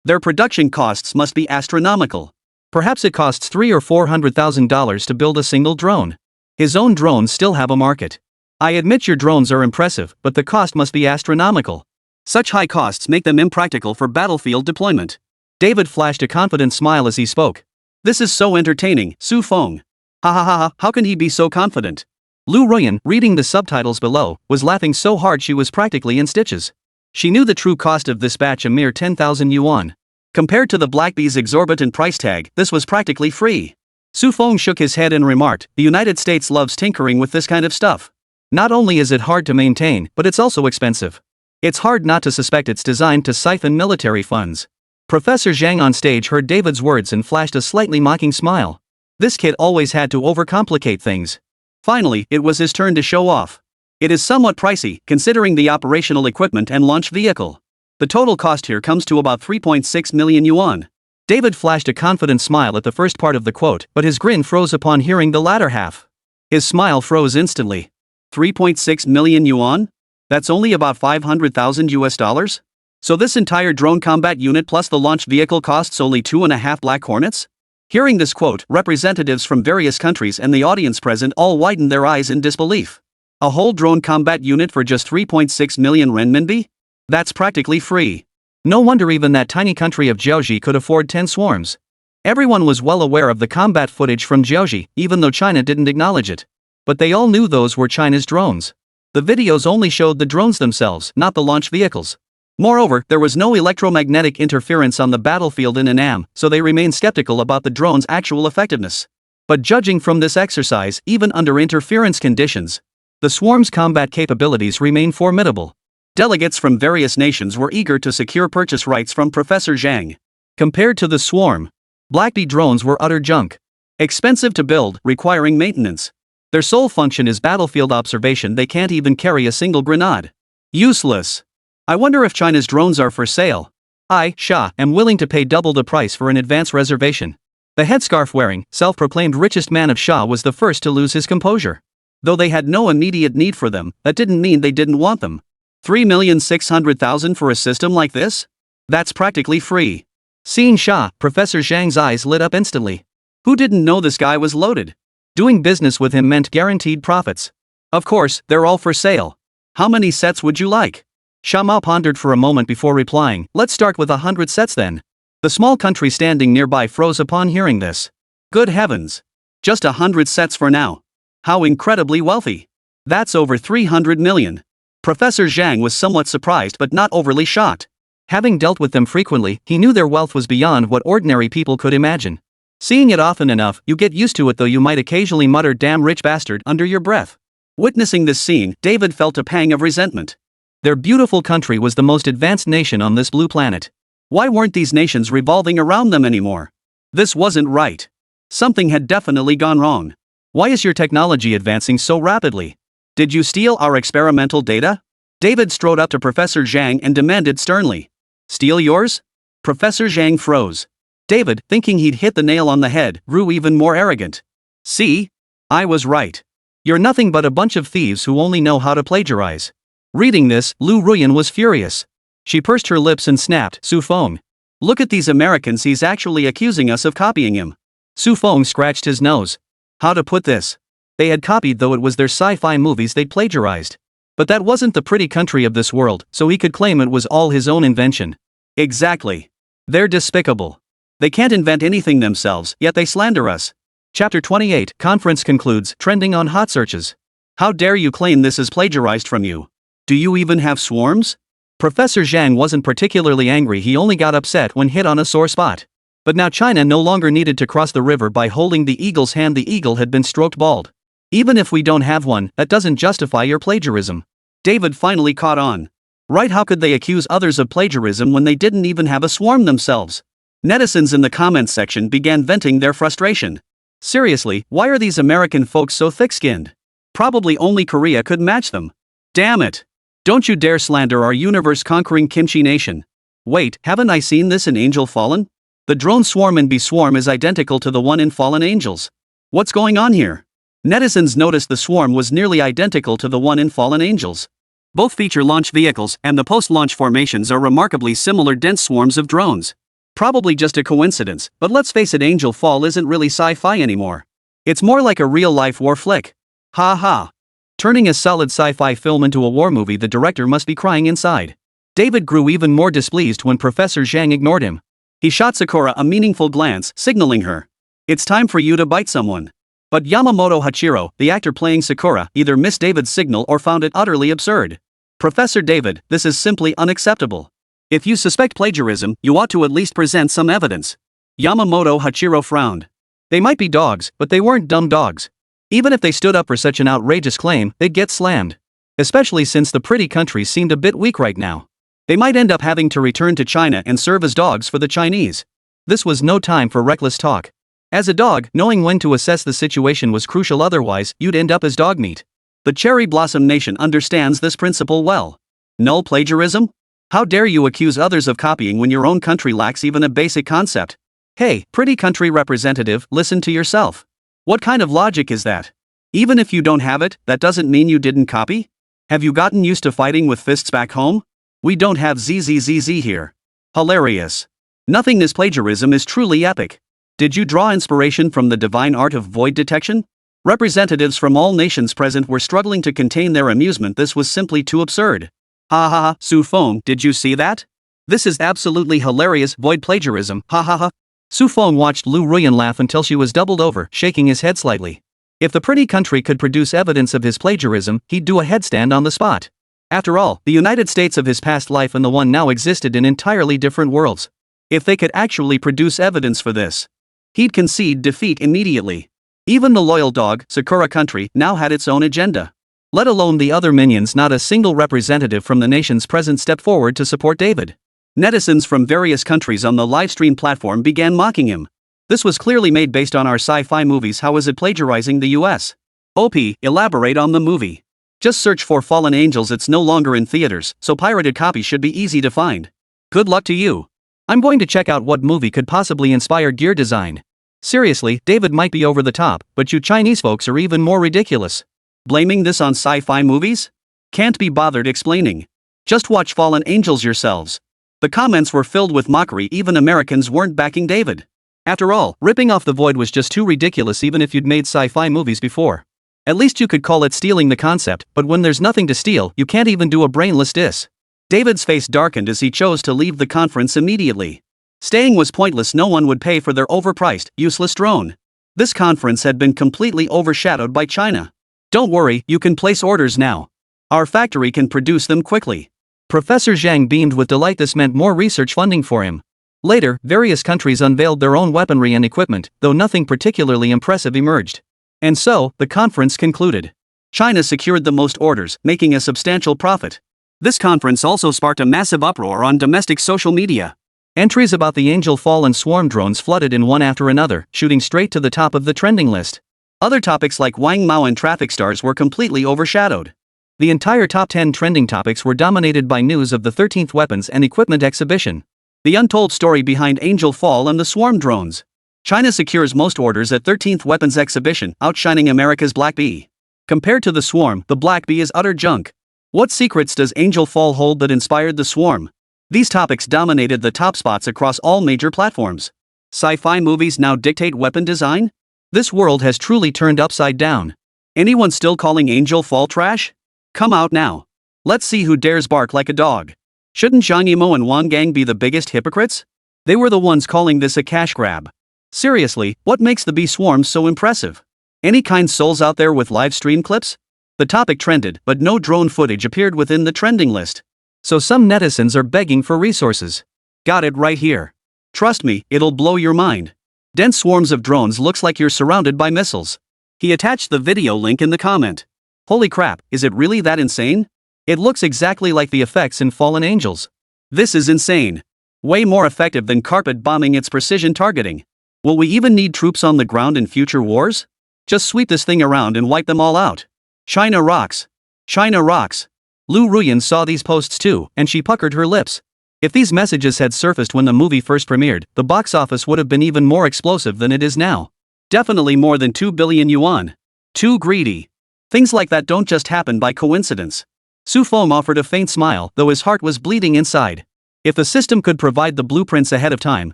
Their production costs must be astronomical. Perhaps it costs $300,000 or $400,000 to build a single drone. His own drones still have a market. I admit your drones are impressive, but the cost must be astronomical. Such high costs make them impractical for battlefield deployment. David flashed a confident smile as he spoke. This is so entertaining, Su Feng. Ha, how can he be so confident? Lu Ruyan, reading the subtitles below, was laughing so hard she was practically in stitches. She knew the true cost of this batch, a mere 10,000 yuan. Compared to the Black Bee's exorbitant price tag, this was practically free. Su Feng shook his head and remarked, the United States loves tinkering with this kind of stuff. Not only is it hard to maintain, but it's also expensive. It's hard not to suspect it's designed to siphon military funds. Professor Zhang on stage heard David's words and flashed a slightly mocking smile. This kid always had to overcomplicate things. Finally, it was his turn to show off. It is somewhat pricey, considering the operational equipment and launch vehicle. The total cost here comes to about 3.6 million yuan. David flashed a confident smile at the first part of the quote, but his grin froze upon hearing the latter half. His smile froze instantly. 3.6 million yuan? That's only about 500,000 US dollars? So this entire drone combat unit plus the launch vehicle costs only 2.5 Black Hornets? Hearing this quote, representatives from various countries and the audience present all widened their eyes in disbelief. A whole drone combat unit for just 3.6 million renminbi? That's practically free. No wonder even that tiny country of Jiaoxi could afford 10 swarms. Everyone was well aware of the combat footage from Jiaoxi, even though China didn't acknowledge it. But they all knew those were China's drones. The videos only showed the drones themselves, not the launch vehicles. Moreover, there was no electromagnetic interference on the battlefield in Annam, so they remained skeptical about the drone's actual effectiveness. But judging from this exercise, even under interference conditions, the swarm's combat capabilities remain formidable. Delegates from various nations were eager to secure purchase rights from Professor Zhang. Compared to the swarm, Blackbee drones were utter junk. Expensive to build, requiring maintenance. Their sole function is battlefield observation. They can't even carry a single grenade. Useless. I wonder if China's drones are for sale. I, Shah, am willing to pay double the price for an advance reservation. The headscarf-wearing, self-proclaimed richest man of Shah was the first to lose his composure. Though they had no immediate need for them, that didn't mean they didn't want them. 3,600,000 for a system like this? That's practically free. Seeing Shah, Professor Zhang's eyes lit up instantly. Who didn't know this guy was loaded? Doing business with him meant guaranteed profits. Of course, they're all for sale. How many sets would you like? Shah Mao pondered for a moment before replying, let's start with 100 sets then. The small country standing nearby froze upon hearing this. Good heavens. Just 100 sets for now. How incredibly wealthy. That's over 300 million. Professor Zhang was somewhat surprised but not overly shocked. Having dealt with them frequently, he knew their wealth was beyond what ordinary people could imagine. Seeing it often enough, you get used to it, though you might occasionally mutter "damn rich bastard" under your breath. Witnessing this scene, David felt a pang of resentment. Their beautiful country was the most advanced nation on this blue planet. Why weren't these nations revolving around them anymore? This wasn't right. Something had definitely gone wrong. Why is your technology advancing so rapidly? Did you steal our experimental data? David strode up to Professor Zhang and demanded sternly. Steal yours? Professor Zhang froze. David, thinking he'd hit the nail on the head, grew even more arrogant. See? I was right. You're nothing but a bunch of thieves who only know how to plagiarize. Reading this, Lu Ruyan was furious. She pursed her lips and snapped, Su Feng. Look at these Americans, he's actually accusing us of copying him. Su Feng scratched his nose. How to put this? They had copied, though it was their sci-fi movies they'd plagiarized. But that wasn't the pretty country of this world, so he could claim it was all his own invention. Exactly. They're despicable. They can't invent anything themselves, yet they slander us. Chapter 28, Conference concludes, trending on hot searches. How dare you claim this is plagiarized from you? Do you even have swarms? Professor Zhang wasn't particularly angry, he only got upset when hit on a sore spot. But now China no longer needed to cross the river by holding the eagle's hand. The eagle had been stroked bald. Even if we don't have one, that doesn't justify your plagiarism. David finally caught on. Right, how could they accuse others of plagiarism when they didn't even have a swarm themselves? Netizens in the comments section began venting their frustration. Seriously, why are these American folks so thick-skinned? Probably only Korea could match them. Damn it. Don't you dare slander our universe-conquering kimchi nation. Wait, haven't I seen this in Angel Fallen? The drone swarm in B-Swarm is identical to the one in Fallen Angels. What's going on here? Netizens noticed the swarm was nearly identical to the one in Fallen Angels. Both feature launch vehicles, and the post-launch formations are remarkably similar dense swarms of drones. Probably just a coincidence, but let's face it, Angel Fall isn't really sci-fi anymore. It's more like a real-life war flick. Ha ha. Turning a solid sci-fi film into a war movie, the director must be crying inside. David grew even more displeased when Professor Zhang ignored him. He shot Sakura a meaningful glance, signaling her. It's time for you to bite someone. But Yamamoto Hachiro, the actor playing Sakura, either missed David's signal or found it utterly absurd. Professor David, this is simply unacceptable. If you suspect plagiarism, you ought to at least present some evidence. Yamamoto Hachiro frowned. They might be dogs, but they weren't dumb dogs. Even if they stood up for such an outrageous claim, they'd get slammed. Especially since the pretty country seemed a bit weak right now. They might end up having to return to China and serve as dogs for the Chinese. This was no time for reckless talk. As a dog, knowing when to assess the situation was crucial, otherwise, you'd end up as dog meat. The Cherry Blossom Nation understands this principle well. Null plagiarism? How dare you accuse others of copying when your own country lacks even a basic concept? Hey, pretty country representative, listen to yourself. What kind of logic is that? Even if you don't have it, that doesn't mean you didn't copy? Have you gotten used to fighting with fists back home? We don't have ZZZZ here. Hilarious. Nothingness plagiarism is truly epic. Did you draw inspiration from the divine art of void detection? Representatives from all nations present were struggling to contain their amusement. This was simply too absurd. Ha ha ha, Su Feng, did you see that? This is absolutely hilarious void plagiarism, ha ha ha. Su Feng watched Lu Ruyan laugh until she was doubled over, shaking his head slightly. If the pretty country could produce evidence of his plagiarism, he'd do a headstand on the spot. After all, the United States of his past life and the one now existed in entirely different worlds. If they could actually produce evidence for this, he'd concede defeat immediately. Even the loyal dog, Sakura Country, now had its own agenda. Let alone the other minions, not a single representative from the nations present stepped forward to support David. Netizens from various countries on the livestream platform began mocking him. This was clearly made based on our sci-fi movies. How is it plagiarizing the US? OP, elaborate on the movie. Just search for Fallen Angels, it's no longer in theaters, so pirated copies should be easy to find. Good luck to you. I'm going to check out what movie could possibly inspire gear design. Seriously, David might be over the top, but you Chinese folks are even more ridiculous. Blaming this on sci-fi movies? Can't be bothered explaining. Just watch Fallen Angels yourselves. The comments were filled with mockery. Even Americans weren't backing David. After all, ripping off the void was just too ridiculous even if you'd made sci-fi movies before. At least you could call it stealing the concept, but when there's nothing to steal, you can't even do a brainless diss. David's face darkened as he chose to leave the conference immediately. Staying was pointless. No one would pay for their overpriced, useless drone. This conference had been completely overshadowed by China. Don't worry, you can place orders now. Our factory can produce them quickly. Professor Zhang beamed with delight. This meant more research funding for him. Later, various countries unveiled their own weaponry and equipment, though nothing particularly impressive emerged. And so, the conference concluded. China secured the most orders, making a substantial profit. This conference also sparked a massive uproar on domestic social media. Entries about the Angel Fall and Swarm drones flooded in one after another, shooting straight to the top of the trending list. Other topics like Wang Mao and traffic stars were completely overshadowed. The entire top 10 trending topics were dominated by news of the 13th Weapons and Equipment Exhibition. The untold story behind Angel Fall and the Swarm drones. China secures most orders at 13th Weapons Exhibition, outshining America's Black Bee. Compared to the Swarm, the Black Bee is utter junk. What secrets does Angel Fall hold that inspired the Swarm? These topics dominated the top spots across all major platforms. Sci-fi movies now dictate weapon design? This world has truly turned upside down. Anyone still calling Angel Fall trash? Come out now. Let's see who dares bark like a dog. Shouldn't Zhang Yimou and Wang Gang be the biggest hypocrites? They were the ones calling this a cash grab. Seriously, what makes the bee swarm so impressive? Any kind souls out there with live stream clips? The topic trended, but no drone footage appeared within the trending list. So some netizens are begging for resources. Got it right here. Trust me, it'll blow your mind. Dense swarms of drones, looks like you're surrounded by missiles. He attached the video link in the comment. Holy crap, is it really that insane? It looks exactly like the effects in Fallen Angels. This is insane. Way more effective than carpet bombing. Its precision targeting. Will we even need troops on the ground in future wars? Just sweep this thing around and wipe them all out. China rocks. China rocks. Lu Ruyan saw these posts too, and she puckered her lips. If these messages had surfaced when the movie first premiered, the box office would have been even more explosive than it is now. Definitely more than 2 billion yuan. Too greedy. Things like that don't just happen by coincidence. Su Feng offered a faint smile, though his heart was bleeding inside. If the system could provide the blueprints ahead of time,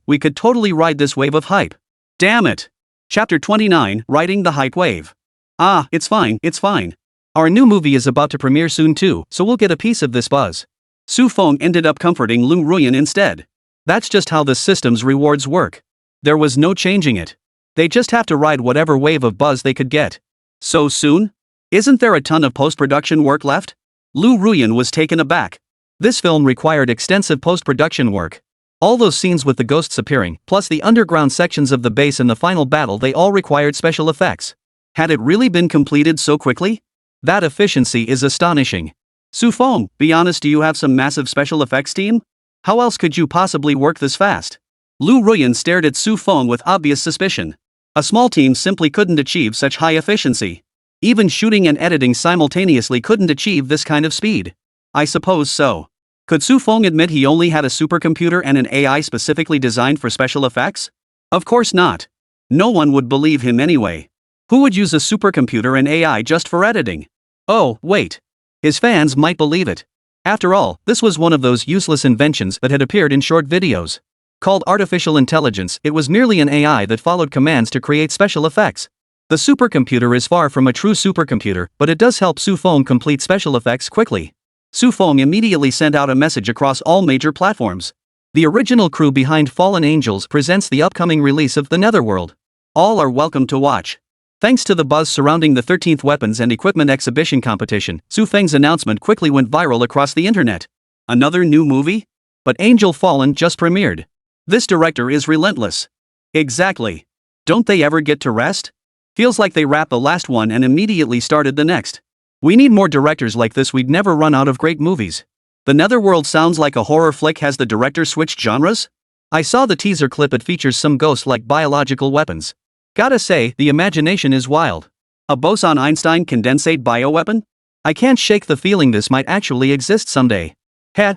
we could totally ride this wave of hype. Damn it. Chapter 29, Riding the Hype Wave. Ah, it's fine, it's fine. Our new movie is about to premiere soon too, so we'll get a piece of this buzz. Su Feng ended up comforting Lu Ruyan instead. That's just how the system's rewards work. There was no changing it. They just have to ride whatever wave of buzz they could get. So soon? Isn't there a ton of post-production work left? Lu Ruyan was taken aback. This film required extensive post-production work. All those scenes with the ghosts appearing, plus the underground sections of the base and the final battle, they all required special effects. Had it really been completed so quickly? That efficiency is astonishing. Su Feng, be honest, do you have some massive special effects team? How else could you possibly work this fast? Lu Ruyan stared at Su Feng with obvious suspicion. A small team simply couldn't achieve such high efficiency. Even shooting and editing simultaneously couldn't achieve this kind of speed. I suppose so. Could Su Feng admit he only had a supercomputer and an AI specifically designed for special effects? Of course not. No one would believe him anyway. Who would use a supercomputer and AI just for editing? Oh, wait. His fans might believe it. After all, this was one of those useless inventions that had appeared in short videos. Called artificial intelligence, it was merely an AI that followed commands to create special effects. The supercomputer is far from a true supercomputer, but it does help Su Feng complete special effects quickly. Su Feng immediately sent out a message across all major platforms. The original crew behind Fallen Angels presents the upcoming release of The Netherworld. All are welcome to watch. Thanks to the buzz surrounding the 13th Weapons and Equipment Exhibition competition, Su Feng's announcement quickly went viral across the internet. Another new movie? But Angel Fallen just premiered. This director is relentless. Exactly. Don't they ever get to rest? Feels like they wrapped the last one and immediately started the next. We need more directors like this, we'd never run out of great movies. The Netherworld sounds like a horror flick. Has the director switched genres? I saw the teaser clip, it features some ghost-like biological weapons. Gotta say, the imagination is wild. A Bose-Einstein condensate bioweapon? I can't shake the feeling this might actually exist someday.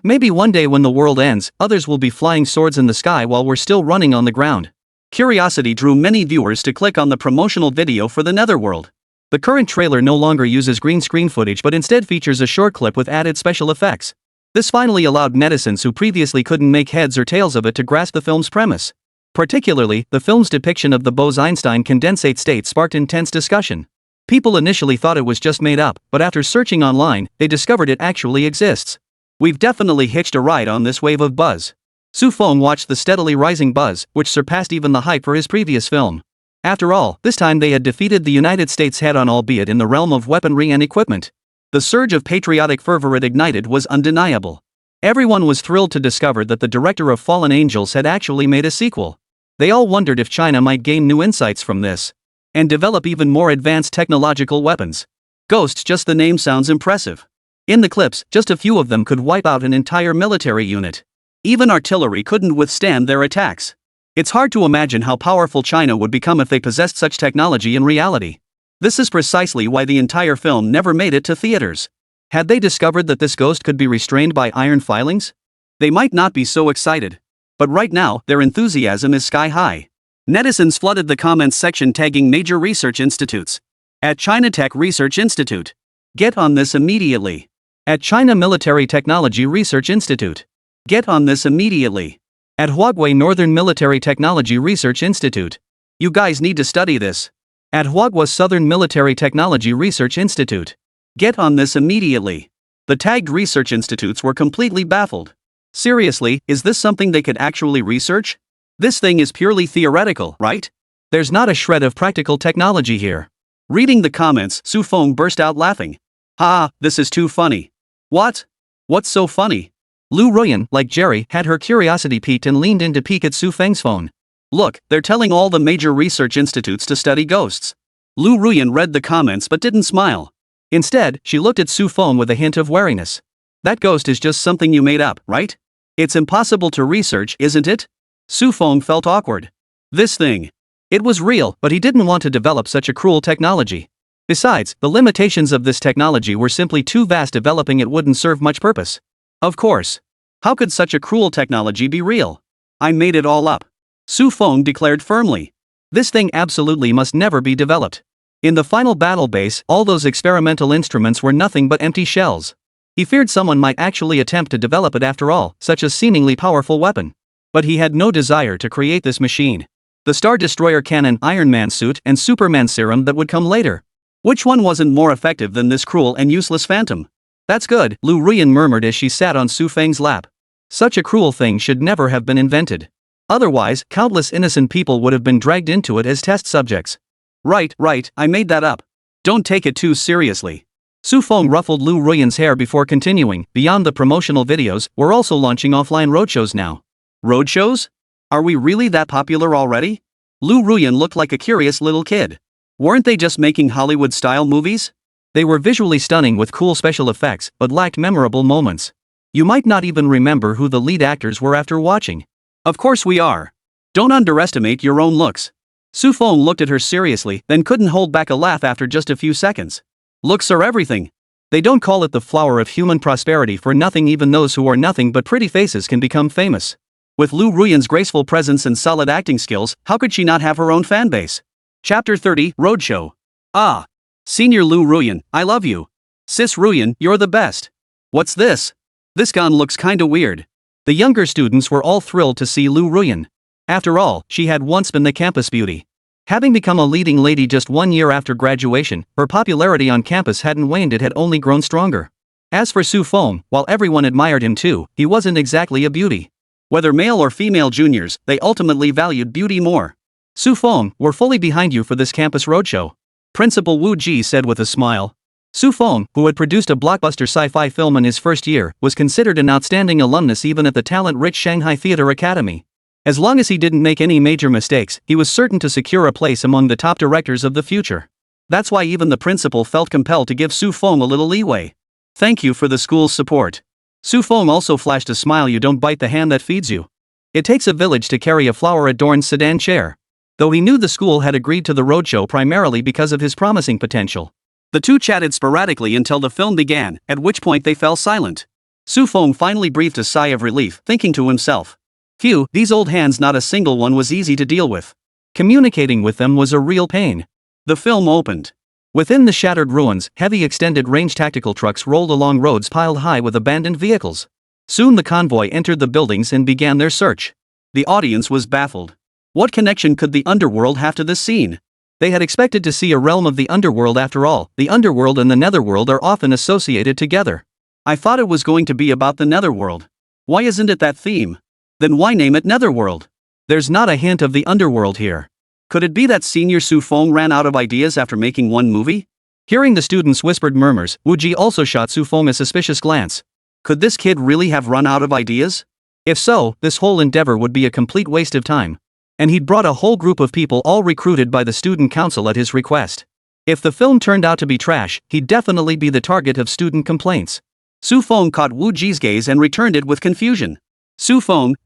Maybe one day when the world ends, others will be flying swords in the sky while we're still running on the ground. Curiosity drew many viewers to click on the promotional video for the Netherworld. The current trailer no longer uses green screen footage but instead features a short clip with added special effects. This finally allowed netizens who previously couldn't make heads or tails of it to grasp the film's premise. Particularly, the film's depiction of the Bose-Einstein condensate state sparked intense discussion. People initially thought it was just made up, but after searching online, they discovered it actually exists. We've definitely hitched a ride on this wave of buzz. Su Feng watched the steadily rising buzz, which surpassed even the hype for his previous film. After all, this time they had defeated the United States head-on, albeit in the realm of weaponry and equipment. The surge of patriotic fervor it ignited was undeniable. Everyone was thrilled to discover that the director of Fallen Angels had actually made a sequel. They all wondered if China might gain new insights from this and develop even more advanced technological weapons. Ghosts, just the name sounds impressive. In the clips, just a few of them could wipe out an entire military unit. Even artillery couldn't withstand their attacks. It's hard to imagine how powerful China would become if they possessed such technology in reality. This is precisely why the entire film never made it to theaters. Had they discovered that this ghost could be restrained by iron filings? They might not be so excited. But right now, their enthusiasm is sky high. Netizens flooded the comments section tagging major research institutes. At China Tech Research Institute. Get on this immediately. At China Military Technology Research Institute. Get on this immediately. At Huawei Northern Military Technology Research Institute. You guys need to study this. At Huawei Southern Military Technology Research Institute. Get on this immediately. The tagged research institutes were completely baffled. Seriously, is this something they could actually research? This thing is purely theoretical, right? There's not a shred of practical technology here. Reading the comments, Su Feng burst out laughing. Ha, this is too funny. What? What's so funny? Lu Ruyan, like Jerry, had her curiosity piqued and leaned in to peek at Su Feng's phone. Look, they're telling all the major research institutes to study ghosts. Lu Ruyan read the comments but didn't smile. Instead, she looked at Su Feng with a hint of wariness. That ghost is just something you made up, right? It's impossible to research, isn't it? Su Feng felt awkward. This thing. It was real, but he didn't want to develop such a cruel technology. Besides, the limitations of this technology were simply too vast, developing it wouldn't serve much purpose. Of course. How could such a cruel technology be real? I made it all up. Su Feng declared firmly. This thing absolutely must never be developed. In the final battle base, all those experimental instruments were nothing but empty shells. He feared someone might actually attempt to develop it after all, such a seemingly powerful weapon. But he had no desire to create this machine. The Star Destroyer cannon, Iron Man suit, and Superman serum that would come later. Which one wasn't more effective than this cruel and useless phantom? That's good, Lu Ruyan murmured as she sat on Su Feng's lap. Such a cruel thing should never have been invented. Otherwise, countless innocent people would have been dragged into it as test subjects. Right, I made that up. Don't take it too seriously. Su Feng ruffled Lu Ruyan's hair before continuing. Beyond the promotional videos, we're also launching offline roadshows now. Roadshows? Are we really that popular already? Lu Ruyan looked like a curious little kid. Weren't they just making Hollywood-style movies? They were visually stunning with cool special effects, but lacked memorable moments. You might not even remember who the lead actors were after watching. Of course we are. Don't underestimate your own looks. Su Feng looked at her seriously, then couldn't hold back a laugh after just a few seconds. Looks are everything. They don't call it the flower of human prosperity for nothing. Even those who are nothing but pretty faces can become famous. With Lu Ruyan's graceful presence and solid acting skills, how could she not have her own fanbase? Chapter 30, Roadshow. Ah. Senior Lu Ruyan, I love you. Sis Ruyan, you're the best. What's this? This gun looks kinda weird. The younger students were all thrilled to see Lu Ruyan. After all, she had once been the campus beauty. Having become a leading lady just 1 year after graduation, her popularity on campus hadn't waned, it had only grown stronger. As for Su Feng, while everyone admired him too, he wasn't exactly a beauty. Whether male or female juniors, they ultimately valued beauty more. Su Feng, we're fully behind you for this campus roadshow. Principal Wu Ji said with a smile. Su Feng, who had produced a blockbuster sci-fi film in his first year, was considered an outstanding alumnus even at the talent-rich Shanghai Theatre Academy. As long as he didn't make any major mistakes, he was certain to secure a place among the top directors of the future. That's why even the principal felt compelled to give Su Feng a little leeway. Thank you for the school's support. Su Feng also flashed a smile. You don't bite the hand that feeds you. It takes a village to carry a flower-adorned sedan chair. Though he knew the school had agreed to the roadshow primarily because of his promising potential. The two chatted sporadically until the film began, at which point they fell silent. Su Feng finally breathed a sigh of relief, thinking to himself. Phew, these old hands, not a single one was easy to deal with. Communicating with them was a real pain. The film opened. Within the shattered ruins, heavy extended-range tactical trucks rolled along roads piled high with abandoned vehicles. Soon the convoy entered the buildings and began their search. The audience was baffled. What connection could the underworld have to this scene? They had expected to see a realm of the underworld. After all, the underworld and the netherworld are often associated together. I thought it was going to be about the netherworld. Why isn't it that theme? Then why name it netherworld? There's not a hint of the underworld here. Could it be that Senior Su Feng ran out of ideas after making one movie? Hearing the students' whispered murmurs, Wu Ji also shot Su Feng a suspicious glance. Could this kid really have run out of ideas? If so, this whole endeavor would be a complete waste of time. And he'd brought a whole group of people all recruited by the student council at his request. If the film turned out to be trash, he'd definitely be the target of student complaints. Su Feng caught Wu Ji's gaze and returned it with confusion. Su Feng, ?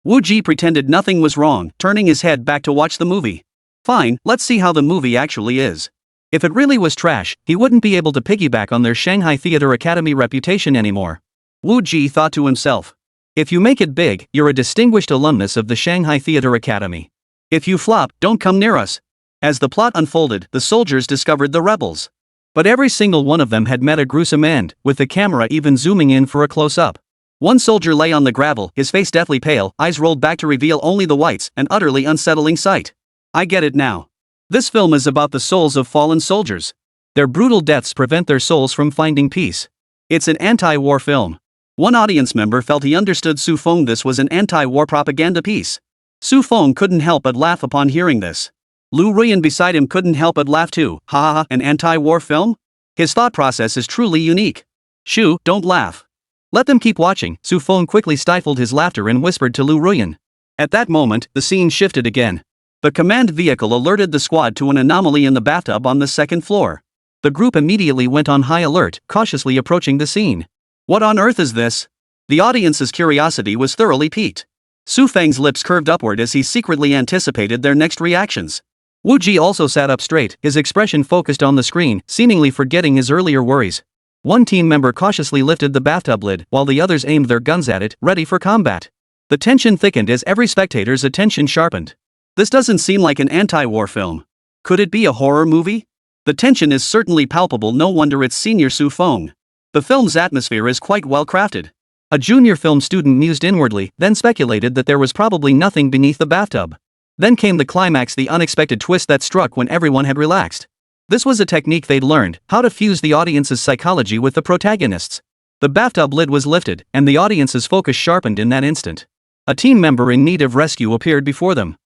Wu Ji pretended nothing was wrong, turning his head back to watch the movie. Fine, let's see how the movie actually is. If it really was trash, he wouldn't be able to piggyback on their Shanghai Theatre Academy reputation anymore. Wu Ji thought to himself. If you make it big, you're a distinguished alumnus of the Shanghai Theatre Academy. If you flop, don't come near us. As the plot unfolded, the soldiers discovered the rebels. But every single one of them had met a gruesome end, with the camera even zooming in for a close-up. One soldier lay on the gravel, his face deathly pale, eyes rolled back to reveal only the whites, an utterly unsettling sight. I get it now. This film is about the souls of fallen soldiers. Their brutal deaths prevent their souls from finding peace. It's an anti-war film. One audience member felt he understood Su Feng. This was an anti-war propaganda piece. Su Feng couldn't help but laugh upon hearing this. Lu Ruyan beside him couldn't help but laugh too. Ha ha ha, an anti-war film? His thought process is truly unique. Shu, don't laugh. Let them keep watching. Su Feng quickly stifled his laughter and whispered to Lu Ruyan. At that moment, the scene shifted again. The command vehicle alerted the squad to an anomaly in the bathtub on the second floor. The group immediately went on high alert, cautiously approaching the scene. What on earth is this? The audience's curiosity was thoroughly piqued. Su Feng's lips curved upward as he secretly anticipated their next reactions. Wu Ji also sat up straight, his expression focused on the screen, seemingly forgetting his earlier worries. One team member cautiously lifted the bathtub lid, while the others aimed their guns at it, ready for combat. The tension thickened as every spectator's attention sharpened. This doesn't seem like an anti-war film. Could it be a horror movie? The tension is certainly palpable, no wonder it's Senior Su Feng. The film's atmosphere is quite well crafted. A junior film student mused inwardly, then speculated that there was probably nothing beneath the bathtub. Then came the climax, the unexpected twist that struck when everyone had relaxed. This was a technique they'd learned, how to fuse the audience's psychology with the protagonists. The bathtub lid was lifted, and the audience's focus sharpened in that instant. A team member in need of rescue appeared before them.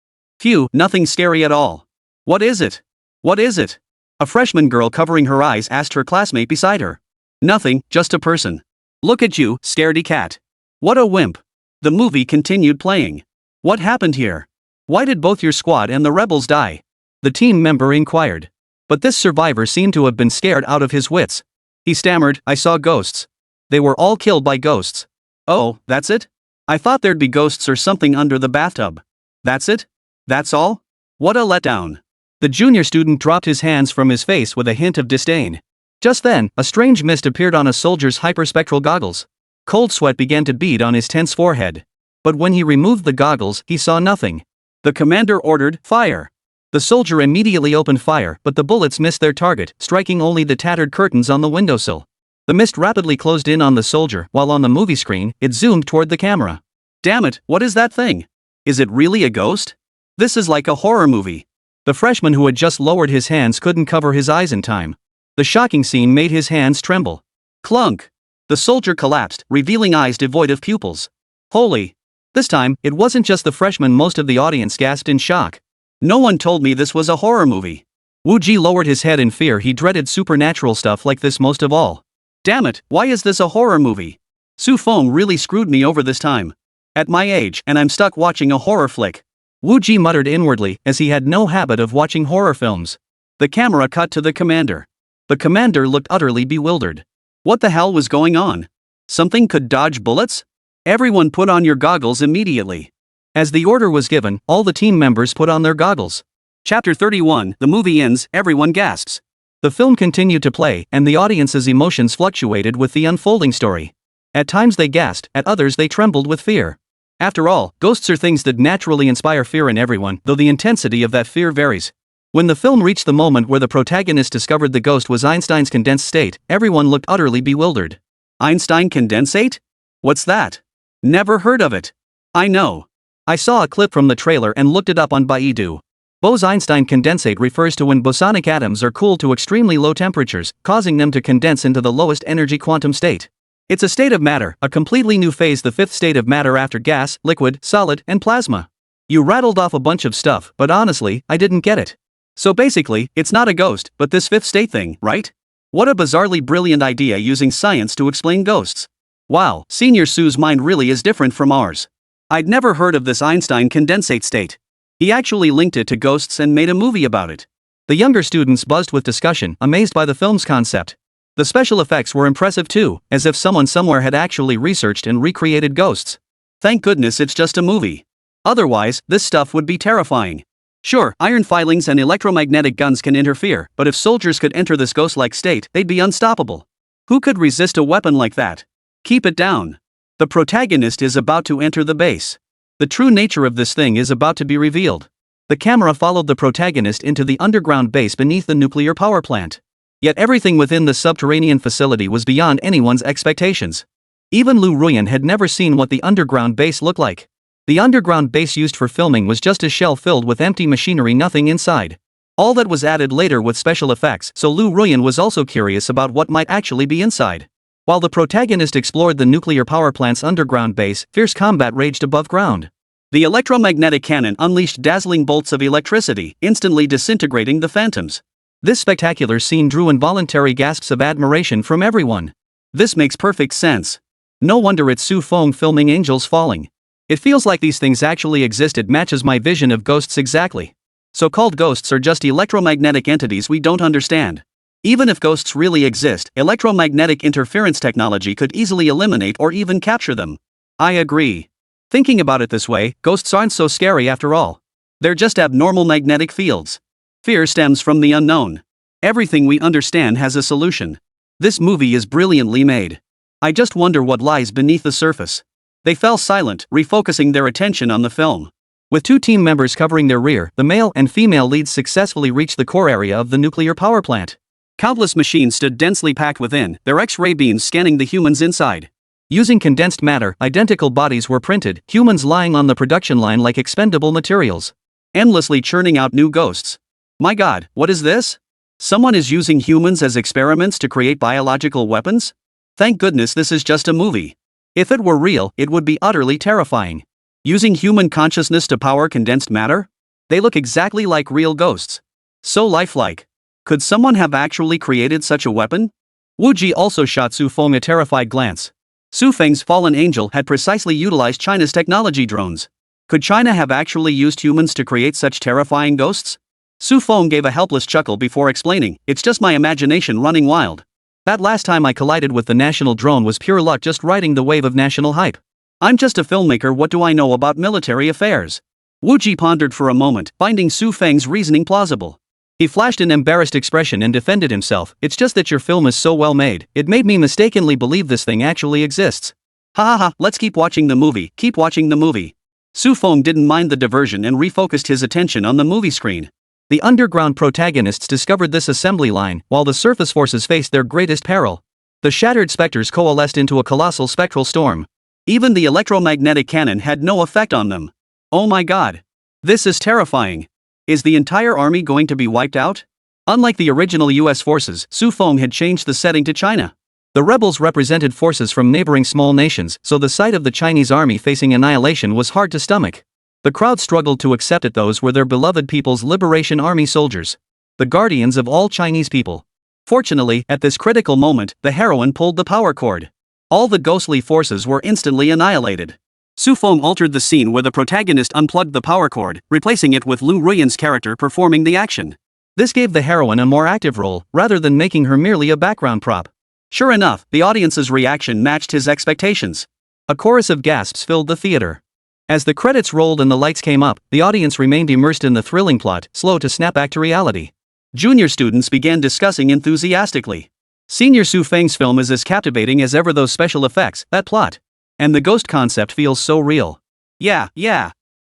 Phew, nothing scary at all. What is it? What is it? A freshman girl covering her eyes asked her classmate beside her. Nothing, just a person. Look at you, scaredy cat. What a wimp. The movie continued playing. What happened here? Why did both your squad and the rebels die? The team member inquired. But this survivor seemed to have been scared out of his wits. He stammered, "I saw ghosts. They were all killed by ghosts." "Oh, that's it? I thought there'd be ghosts or something under the bathtub." "That's it? That's all? What a letdown." The junior student dropped his hands from his face with a hint of disdain. Just then, a strange mist appeared on a soldier's hyperspectral goggles. Cold sweat began to bead on his tense forehead. But when he removed the goggles, he saw nothing. The commander ordered, "Fire." The soldier immediately opened fire, but the bullets missed their target, striking only the tattered curtains on the windowsill. The mist rapidly closed in on the soldier, while on the movie screen, it zoomed toward the camera. "Damn it, what is that thing? Is it really a ghost? This is like a horror movie." The freshman who had just lowered his hands couldn't cover his eyes in time. The shocking scene made his hands tremble. Clunk! The soldier collapsed, revealing eyes devoid of pupils. Holy! This time, it wasn't just the freshman, most of the audience gasped in shock. "No one told me this was a horror movie." Wu Ji lowered his head in fear. He dreaded supernatural stuff like this most of all. "Damn it, why is this a horror movie? Su Feng really screwed me over this time. At my age, and I'm stuck watching a horror flick." Wu Ji muttered inwardly, as he had no habit of watching horror films. The camera cut to the commander. The commander looked utterly bewildered. What the hell was going on? Something could dodge bullets? "Everyone put on your goggles immediately." As the order was given, all the team members put on their goggles. Chapter 31, the movie ends, everyone gasps. The film continued to play, and the audience's emotions fluctuated with the unfolding story. At times they gasped, at others they trembled with fear. After all, ghosts are things that naturally inspire fear in everyone, though the intensity of that fear varies. When the film reached the moment where the protagonist discovered the ghost was Einstein's condensed state, everyone looked utterly bewildered. Einstein condensate? What's that? Never heard of it. I know. I saw a clip from the trailer and looked it up on Baidu. Bose-Einstein condensate refers to when bosonic atoms are cooled to extremely low temperatures, causing them to condense into the lowest energy quantum state. It's a state of matter, a completely new phase, the fifth state of matter after gas, liquid, solid, and plasma. You rattled off a bunch of stuff, but honestly, I didn't get it. So basically, it's not a ghost, but this fifth state thing, right? What a bizarrely brilliant idea, using science to explain ghosts. Wow, Senior Su's mind really is different from ours. I'd never heard of this Einstein condensate state. He actually linked it to ghosts and made a movie about it. The younger students buzzed with discussion, amazed by the film's concept. The special effects were impressive too, as if someone somewhere had actually researched and recreated ghosts. Thank goodness it's just a movie. Otherwise, this stuff would be terrifying. Sure, iron filings and electromagnetic guns can interfere, but if soldiers could enter this ghost-like state, they'd be unstoppable. Who could resist a weapon like that? Keep it down. The protagonist is about to enter the base. The true nature of this thing is about to be revealed. The camera followed the protagonist into the underground base beneath the nuclear power plant. Yet everything within the subterranean facility was beyond anyone's expectations. Even Lu Ruyan had never seen what the underground base looked like. The underground base used for filming was just a shell filled with empty machinery, nothing inside. All that was added later with special effects, so Lu Ruyan was also curious about what might actually be inside. While the protagonist explored the nuclear power plant's underground base, fierce combat raged above ground. The electromagnetic cannon unleashed dazzling bolts of electricity, instantly disintegrating the phantoms. This spectacular scene drew involuntary gasps of admiration from everyone. This makes perfect sense. No wonder it's Su Feng filming Angels Falling. It feels like these things actually exist. It matches my vision of ghosts exactly. So-called ghosts are just electromagnetic entities we don't understand. Even if ghosts really exist, electromagnetic interference technology could easily eliminate or even capture them. I agree. Thinking about it this way, ghosts aren't so scary after all. They're just abnormal magnetic fields. Fear stems from the unknown. Everything we understand has a solution. This movie is brilliantly made. I just wonder what lies beneath the surface. They fell silent, refocusing their attention on the film. With two team members covering their rear, the male and female leads successfully reached the core area of the nuclear power plant. Countless machines stood densely packed within, their X-ray beams scanning the humans inside. Using condensed matter, identical bodies were printed, humans lying on the production line like expendable materials. Endlessly churning out new ghosts. My God, what is this? Someone is using humans as experiments to create biological weapons? Thank goodness this is just a movie. If it were real, it would be utterly terrifying. Using human consciousness to power condensed matter? They look exactly like real ghosts. So lifelike. Could someone have actually created such a weapon? Wu Ji also shot Su Feng a terrified glance. Su Feng's fallen angel had precisely utilized China's technology drones. Could China have actually used humans to create such terrifying ghosts? Su Feng gave a helpless chuckle before explaining, "It's just my imagination running wild. That last time I collided with the national drone was pure luck, just riding the wave of national hype. I'm just a filmmaker, what do I know about military affairs?" Wu Ji pondered for a moment, finding Su Feng's reasoning plausible. He flashed an embarrassed expression and defended himself, "It's just that your film is so well made, it made me mistakenly believe this thing actually exists. Ha ha ha, let's keep watching the movie, keep watching the movie." Su Feng didn't mind the diversion and refocused his attention on the movie screen. The underground protagonists discovered this assembly line, while the surface forces faced their greatest peril. The shattered specters coalesced into a colossal spectral storm. Even the electromagnetic cannon had no effect on them. Oh my god. This is terrifying. Is the entire army going to be wiped out? Unlike the original US forces, Su Feng had changed the setting to China. The rebels represented forces from neighboring small nations, so the sight of the Chinese army facing annihilation was hard to stomach. The crowd struggled to accept it, those were their beloved People's Liberation Army soldiers. The guardians of all Chinese people. Fortunately, at this critical moment, the heroine pulled the power cord. All the ghostly forces were instantly annihilated. Su Feng altered the scene where the protagonist unplugged the power cord, replacing it with Lu Ruyan's character performing the action. This gave the heroine a more active role, rather than making her merely a background prop. Sure enough, the audience's reaction matched his expectations. A chorus of gasps filled the theater. As the credits rolled and the lights came up, the audience remained immersed in the thrilling plot, slow to snap back to reality. Junior students began discussing enthusiastically. "Senior Su Feng's film is as captivating as ever, those special effects, that plot. And the ghost concept feels so real. Yeah.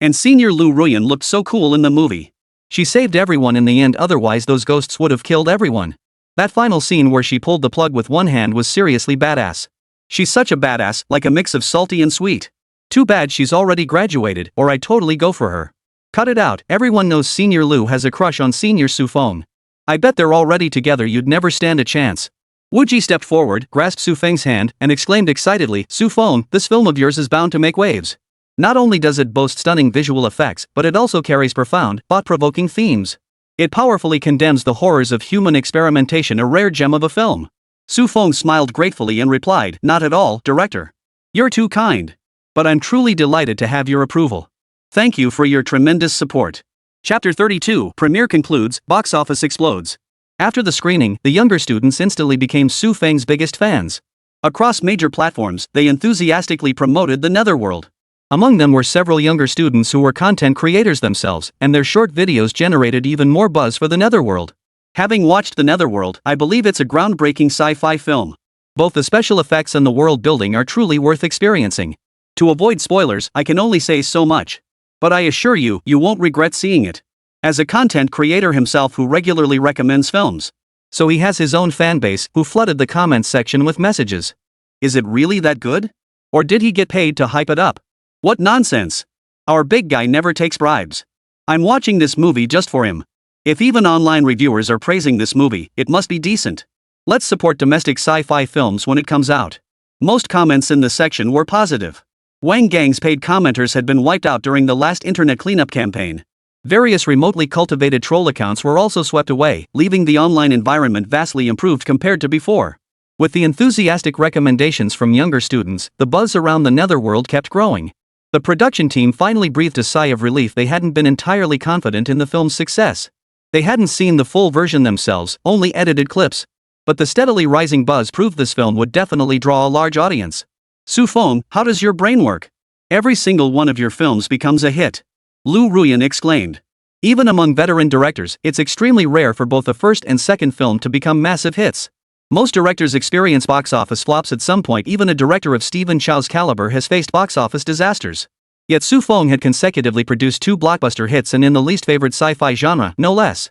And Senior Lu Ruyan looked so cool in the movie. She saved everyone in the end, otherwise those ghosts would have killed everyone. That final scene where she pulled the plug with one hand was seriously badass. She's such a badass, like a mix of salty and sweet. Too bad she's already graduated, or I'd totally go for her. Cut it out, everyone knows Senior Lu has a crush on Senior Su Feng. I bet they're already together, you'd never stand a chance." Wu Ji stepped forward, grasped Su Feng's hand, and exclaimed excitedly, "Su Feng, this film of yours is bound to make waves. Not only does it boast stunning visual effects, but it also carries profound, thought-provoking themes. It powerfully condemns the horrors of human experimentation, a rare gem of a film." Su Feng smiled gratefully and replied, "Not at all, director. You're too kind. But I'm truly delighted to have your approval. Thank you for your tremendous support." Chapter 32, Premiere concludes, box office explodes. After the screening, the younger students instantly became Su Feng's biggest fans. Across major platforms, they enthusiastically promoted the Netherworld. Among them were several younger students who were content creators themselves, and their short videos generated even more buzz for the Netherworld. Having watched the Netherworld, I believe it's a groundbreaking sci-fi film. Both the special effects and the world building are truly worth experiencing. To avoid spoilers, I can only say so much. But I assure you, you won't regret seeing it. As a content creator himself who regularly recommends films, so he has his own fanbase who flooded the comments section with messages. Is it really that good? Or did he get paid to hype it up? What nonsense! Our big guy never takes bribes. I'm watching this movie just for him. If even online reviewers are praising this movie, it must be decent. Let's support domestic sci-fi films when it comes out. Most comments in the section were positive. Wang Gang's paid commenters had been wiped out during the last internet cleanup campaign. Various remotely cultivated troll accounts were also swept away, leaving the online environment vastly improved compared to before. With the enthusiastic recommendations from younger students, the buzz around the Netherworld kept growing. The production team finally breathed a sigh of relief. They hadn't been entirely confident in the film's success. They hadn't seen the full version themselves, only edited clips. But the steadily rising buzz proved this film would definitely draw a large audience. "Su Feng, how does your brain work? Every single one of your films becomes a hit," Lu Ruyan exclaimed. Even among veteran directors, it's extremely rare for both the first and second film to become massive hits. Most directors experience box office flops at some point. Even a director of Stephen Chow's caliber has faced box office disasters. Yet Su Feng had consecutively produced 2 blockbuster hits, and in the least favored sci-fi genre, no less.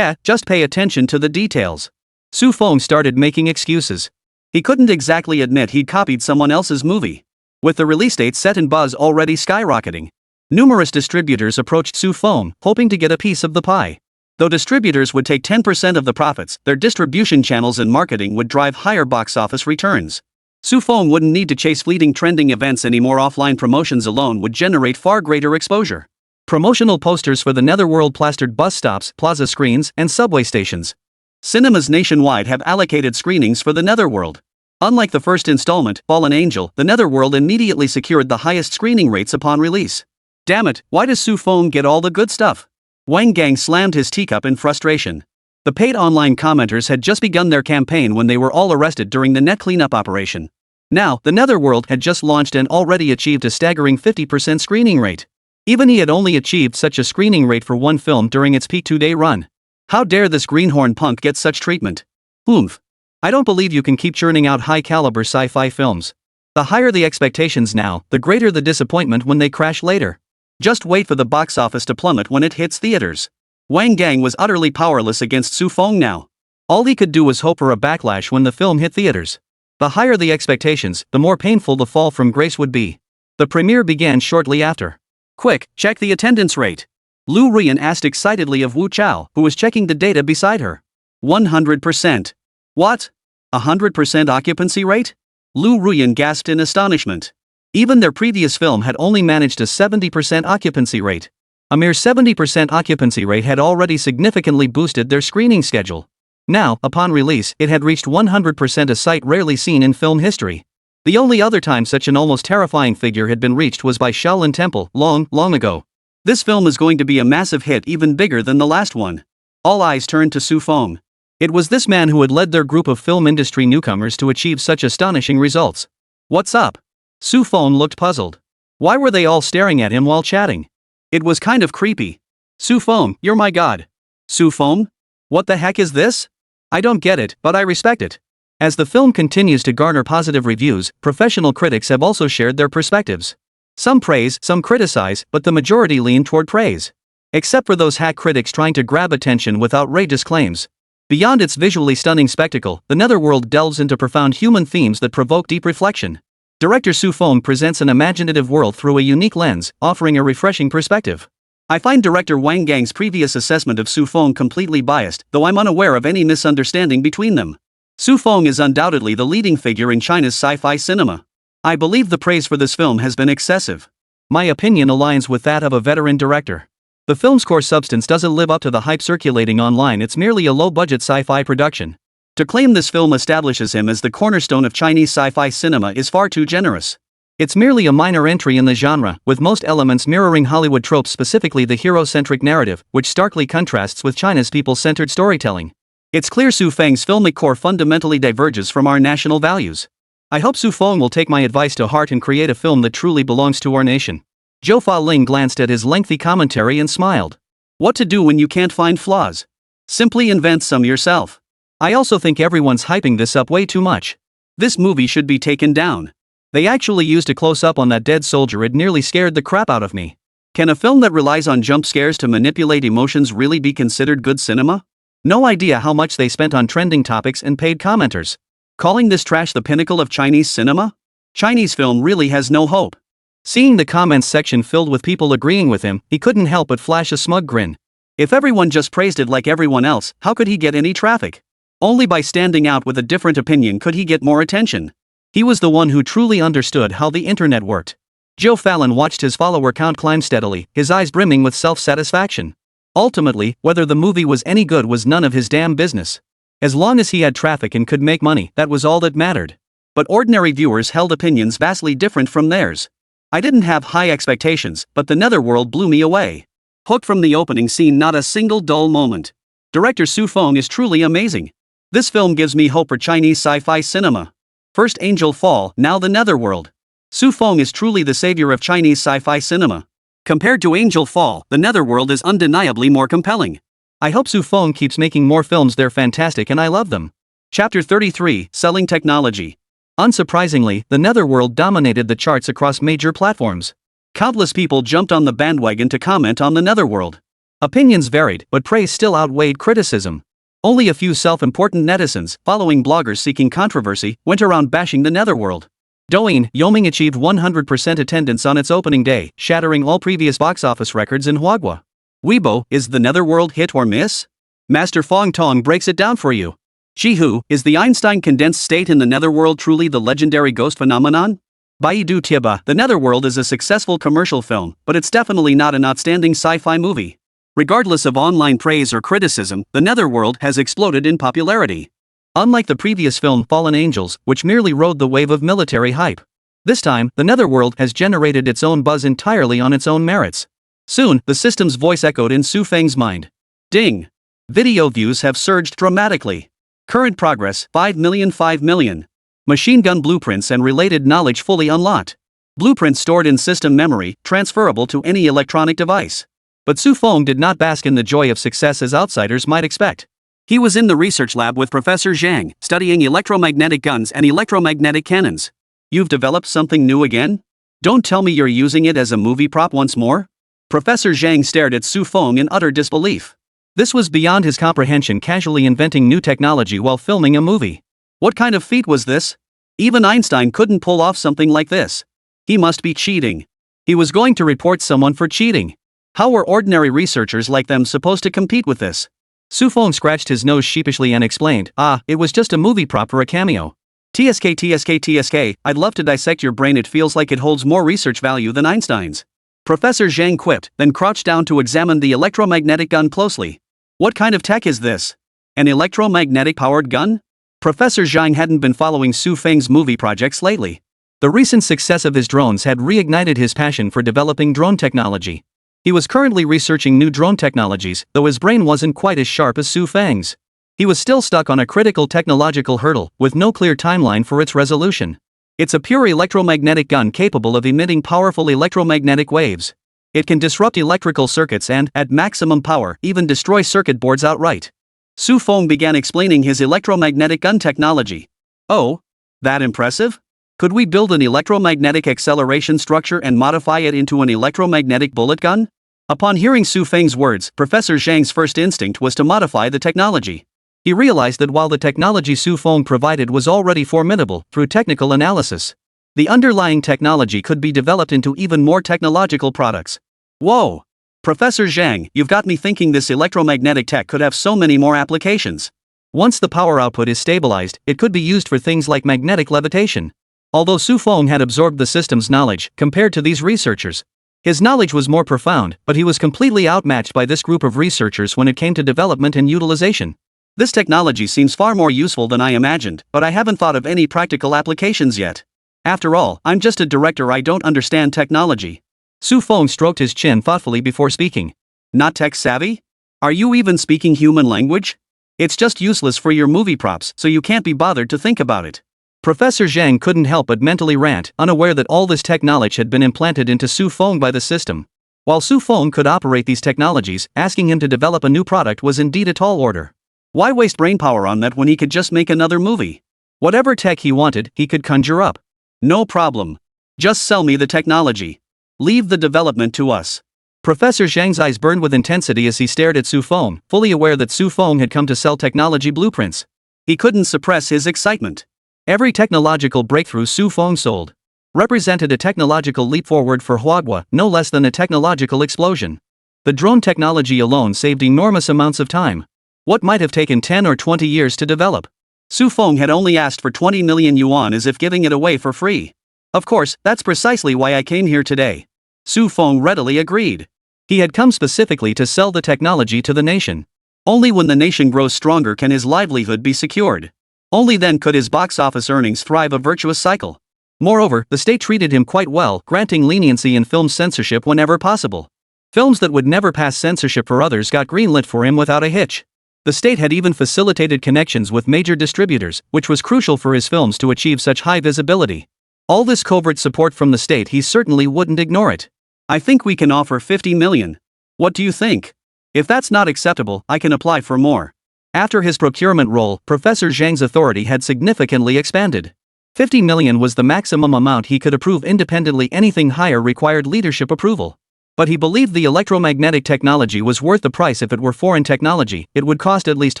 Just pay attention to the details. Su Feng started making excuses. He couldn't exactly admit he'd copied someone else's movie. With the release date set and buzz already skyrocketing, numerous distributors approached Su Feng, hoping to get a piece of the pie. Though distributors would take 10% of the profits, their distribution channels and marketing would drive higher box office returns. Su Feng wouldn't need to chase fleeting trending events anymore. Offline promotions alone would generate far greater exposure. Promotional posters for the Netherworld plastered bus stops, plaza screens, and subway stations. Cinemas nationwide have allocated screenings for the Netherworld. Unlike the first installment, Fallen Angel, the Netherworld immediately secured the highest screening rates upon release. Damn it, why does Su Feng get all the good stuff? Wang Gang slammed his teacup in frustration. The paid online commenters had just begun their campaign when they were all arrested during the net cleanup operation. Now, the Netherworld had just launched and already achieved a staggering 50% screening rate. Even he had only achieved such a screening rate for one film during its peak 2-day run. How dare this greenhorn punk get such treatment? Oomph. I don't believe you can keep churning out high-caliber sci-fi films. The higher the expectations now, the greater the disappointment when they crash later. Just wait for the box office to plummet when it hits theaters. Wang Gang was utterly powerless against Su Feng now. All he could do was hope for a backlash when the film hit theaters. The higher the expectations, the more painful the fall from grace would be. The premiere began shortly after. Quick, check the attendance rate. Lu Rian asked excitedly of Wu Chao, who was checking the data beside her. 100%. What? 100% occupancy rate? Lu Rian gasped in astonishment. Even their previous film had only managed a 70% occupancy rate. A mere 70% occupancy rate had already significantly boosted their screening schedule. Now, upon release, it had reached 100%, a sight rarely seen in film history. The only other time such an almost terrifying figure had been reached was by Shaolin Temple, long ago. This film is going to be a massive hit, even bigger than the last one. All eyes turned to Su Feng. It was this man who had led their group of film industry newcomers to achieve such astonishing results. What's up? Su Feng looked puzzled. Why were they all staring at him while chatting? It was kind of creepy. Su Feng, you're my god. Su Feng? What the heck is this? I don't get it, but I respect it. As the film continues to garner positive reviews, professional critics have also shared their perspectives. Some praise, some criticize, but the majority lean toward praise. Except for those hack critics trying to grab attention with outrageous claims. Beyond its visually stunning spectacle, the Netherworld delves into profound human themes that provoke deep reflection. Director Su Feng presents an imaginative world through a unique lens, offering a refreshing perspective. I find director Wang Gang's previous assessment of Su Feng completely biased, though I'm unaware of any misunderstanding between them. Su Feng is undoubtedly the leading figure in China's sci-fi cinema. I believe the praise for this film has been excessive. My opinion aligns with that of a veteran director. The film's core substance doesn't live up to the hype circulating online. It's merely a low-budget sci-fi production. To claim this film establishes him as the cornerstone of Chinese sci-fi cinema is far too generous. It's merely a minor entry in the genre, with most elements mirroring Hollywood tropes, specifically the hero-centric narrative, which starkly contrasts with China's people-centered storytelling. It's clear Su Feng's filmic core fundamentally diverges from our national values. I hope Su Feng will take my advice to heart and create a film that truly belongs to our nation. Zhou Fa-ling glanced at his lengthy commentary and smiled. What to do when you can't find flaws? Simply invent some yourself. I also think everyone's hyping this up way too much. This movie should be taken down. They actually used a close-up on that dead soldier. It nearly scared the crap out of me. Can a film that relies on jump scares to manipulate emotions really be considered good cinema? No idea how much they spent on trending topics and paid commenters. Calling this trash the pinnacle of Chinese cinema? Chinese film really has no hope. Seeing the comments section filled with people agreeing with him, he couldn't help but flash a smug grin. If everyone just praised it like everyone else, how could he get any traffic? Only by standing out with a different opinion could he get more attention. He was the one who truly understood how the internet worked. Joe Fallon watched his follower count climb steadily, his eyes brimming with self-satisfaction. Ultimately, whether the movie was any good was none of his damn business. As long as he had traffic and could make money, that was all that mattered. But ordinary viewers held opinions vastly different from theirs. I didn't have high expectations, but the Netherworld blew me away. Hooked from the opening scene, not a single dull moment. Director Su Feng is truly amazing. This film gives me hope for Chinese sci-fi cinema. First Angel Fall, now the Netherworld. Su Feng is truly the savior of Chinese sci-fi cinema. Compared to Angel Fall, the Netherworld is undeniably more compelling. I hope Su Feng keeps making more films. They're fantastic and I love them. Chapter 33, Selling Technology. Unsurprisingly, the Netherworld dominated the charts across major platforms. Countless people jumped on the bandwagon to comment on the Netherworld. Opinions varied, but praise still outweighed criticism. Only a few self-important netizens, following bloggers seeking controversy, went around bashing the Netherworld. Douyin, Yoming achieved 100% attendance on its opening day, shattering all previous box office records in Huagua. Weibo, is the Netherworld hit or miss? Master Fong Tong breaks it down for you. Shihu, is the Einstein condensed state in the Netherworld truly the legendary ghost phenomenon? Baidu Tieba, the Netherworld is a successful commercial film, but it's definitely not an outstanding sci-fi movie. Regardless of online praise or criticism, the Netherworld has exploded in popularity. Unlike the previous film Fallen Angels, which merely rode the wave of military hype. This time, the Netherworld has generated its own buzz entirely on its own merits. Soon, the system's voice echoed in Su Feng's mind. Ding! Video views have surged dramatically. Current progress, 5 million. Machine gun blueprints and related knowledge fully unlocked. Blueprints stored in system memory, transferable to any electronic device. But Su Feng did not bask in the joy of success as outsiders might expect. He was in the research lab with Professor Zhang, studying electromagnetic guns and electromagnetic cannons. You've developed something new again? Don't tell me you're using it as a movie prop once more? Professor Zhang stared at Su Feng in utter disbelief. This was beyond his comprehension, casually inventing new technology while filming a movie. What kind of feat was this? Even Einstein couldn't pull off something like this. He must be cheating. He was going to report someone for cheating. How were ordinary researchers like them supposed to compete with this? Su Feng scratched his nose sheepishly and explained, it was just a movie prop for a cameo. TSK, I'd love to dissect your brain, it feels like it holds more research value than Einstein's. Professor Zhang quipped, then crouched down to examine the electromagnetic gun closely. What kind of tech is this? An electromagnetic-powered gun? Professor Zhang hadn't been following Su Feng's movie projects lately. The recent success of his drones had reignited his passion for developing drone technology. He was currently researching new drone technologies, though his brain wasn't quite as sharp as Su Feng's. He was still stuck on a critical technological hurdle, with no clear timeline for its resolution. It's a pure electromagnetic gun capable of emitting powerful electromagnetic waves. It can disrupt electrical circuits and, at maximum power, even destroy circuit boards outright. Su Feng began explaining his electromagnetic gun technology. Oh? That impressive? Could we build an electromagnetic acceleration structure and modify it into an electromagnetic bullet gun? Upon hearing Su Feng's words, Professor Zhang's first instinct was to modify the technology. He realized that while the technology Su Feng provided was already formidable through technical analysis, the underlying technology could be developed into even more technological products. Whoa! Professor Zhang, you've got me thinking this electromagnetic tech could have so many more applications. Once the power output is stabilized, it could be used for things like magnetic levitation. Although Su Feng had absorbed the system's knowledge, compared to these researchers, his knowledge was more profound, but he was completely outmatched by this group of researchers when it came to development and utilization. This technology seems far more useful than I imagined, but I haven't thought of any practical applications yet. After all, I'm just a director, I don't understand technology. Su Feng stroked his chin thoughtfully before speaking. Not tech savvy? Are you even speaking human language? It's just useless for your movie props, so you can't be bothered to think about it. Professor Zhang couldn't help but mentally rant, unaware that all this tech knowledge had been implanted into Su Feng by the system. While Su Feng could operate these technologies, asking him to develop a new product was indeed a tall order. Why waste brainpower on that when he could just make another movie? Whatever tech he wanted, he could conjure up. No problem. Just sell me the technology. Leave the development to us. Professor Zhang's eyes burned with intensity as he stared at Su Feng, fully aware that Su Feng had come to sell technology blueprints. He couldn't suppress his excitement. Every technological breakthrough Su Feng sold represented a technological leap forward for Huagua, no less than a technological explosion. The drone technology alone saved enormous amounts of time. What might have taken 10 or 20 years to develop, Su Feng had only asked for 20 million yuan, as if giving it away for free. Of course, that's precisely why I came here today. Su Feng readily agreed. He had come specifically to sell the technology to the nation. Only when the nation grows stronger can his livelihood be secured. Only then could his box office earnings thrive, a virtuous cycle. Moreover, the state treated him quite well, granting leniency in film censorship whenever possible. Films that would never pass censorship for others got greenlit for him without a hitch. The state had even facilitated connections with major distributors, which was crucial for his films to achieve such high visibility. All this covert support from the state, he certainly wouldn't ignore it. I think we can offer 50 million. What do you think? If that's not acceptable, I can apply for more. After his procurement role, Professor Zhang's authority had significantly expanded. 50 million was the maximum amount he could approve independently, anything higher required leadership approval. But he believed the electromagnetic technology was worth the price. If it were foreign technology, it would cost at least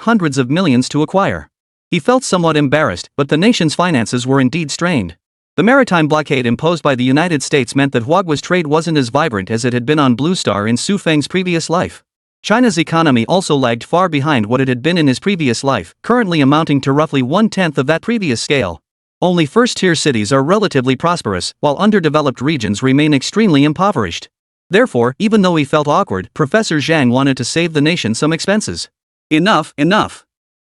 hundreds of millions to acquire. He felt somewhat embarrassed, but the nation's finances were indeed strained. The maritime blockade imposed by the United States meant that Huagua's trade wasn't as vibrant as it had been on Blue Star in Su Feng's previous life. China's economy also lagged far behind what it had been in his previous life, currently amounting to roughly 1/10 of that previous scale. Only first-tier cities are relatively prosperous, while underdeveloped regions remain extremely impoverished. Therefore, even though he felt awkward, Professor Zhang wanted to save the nation some expenses. Enough.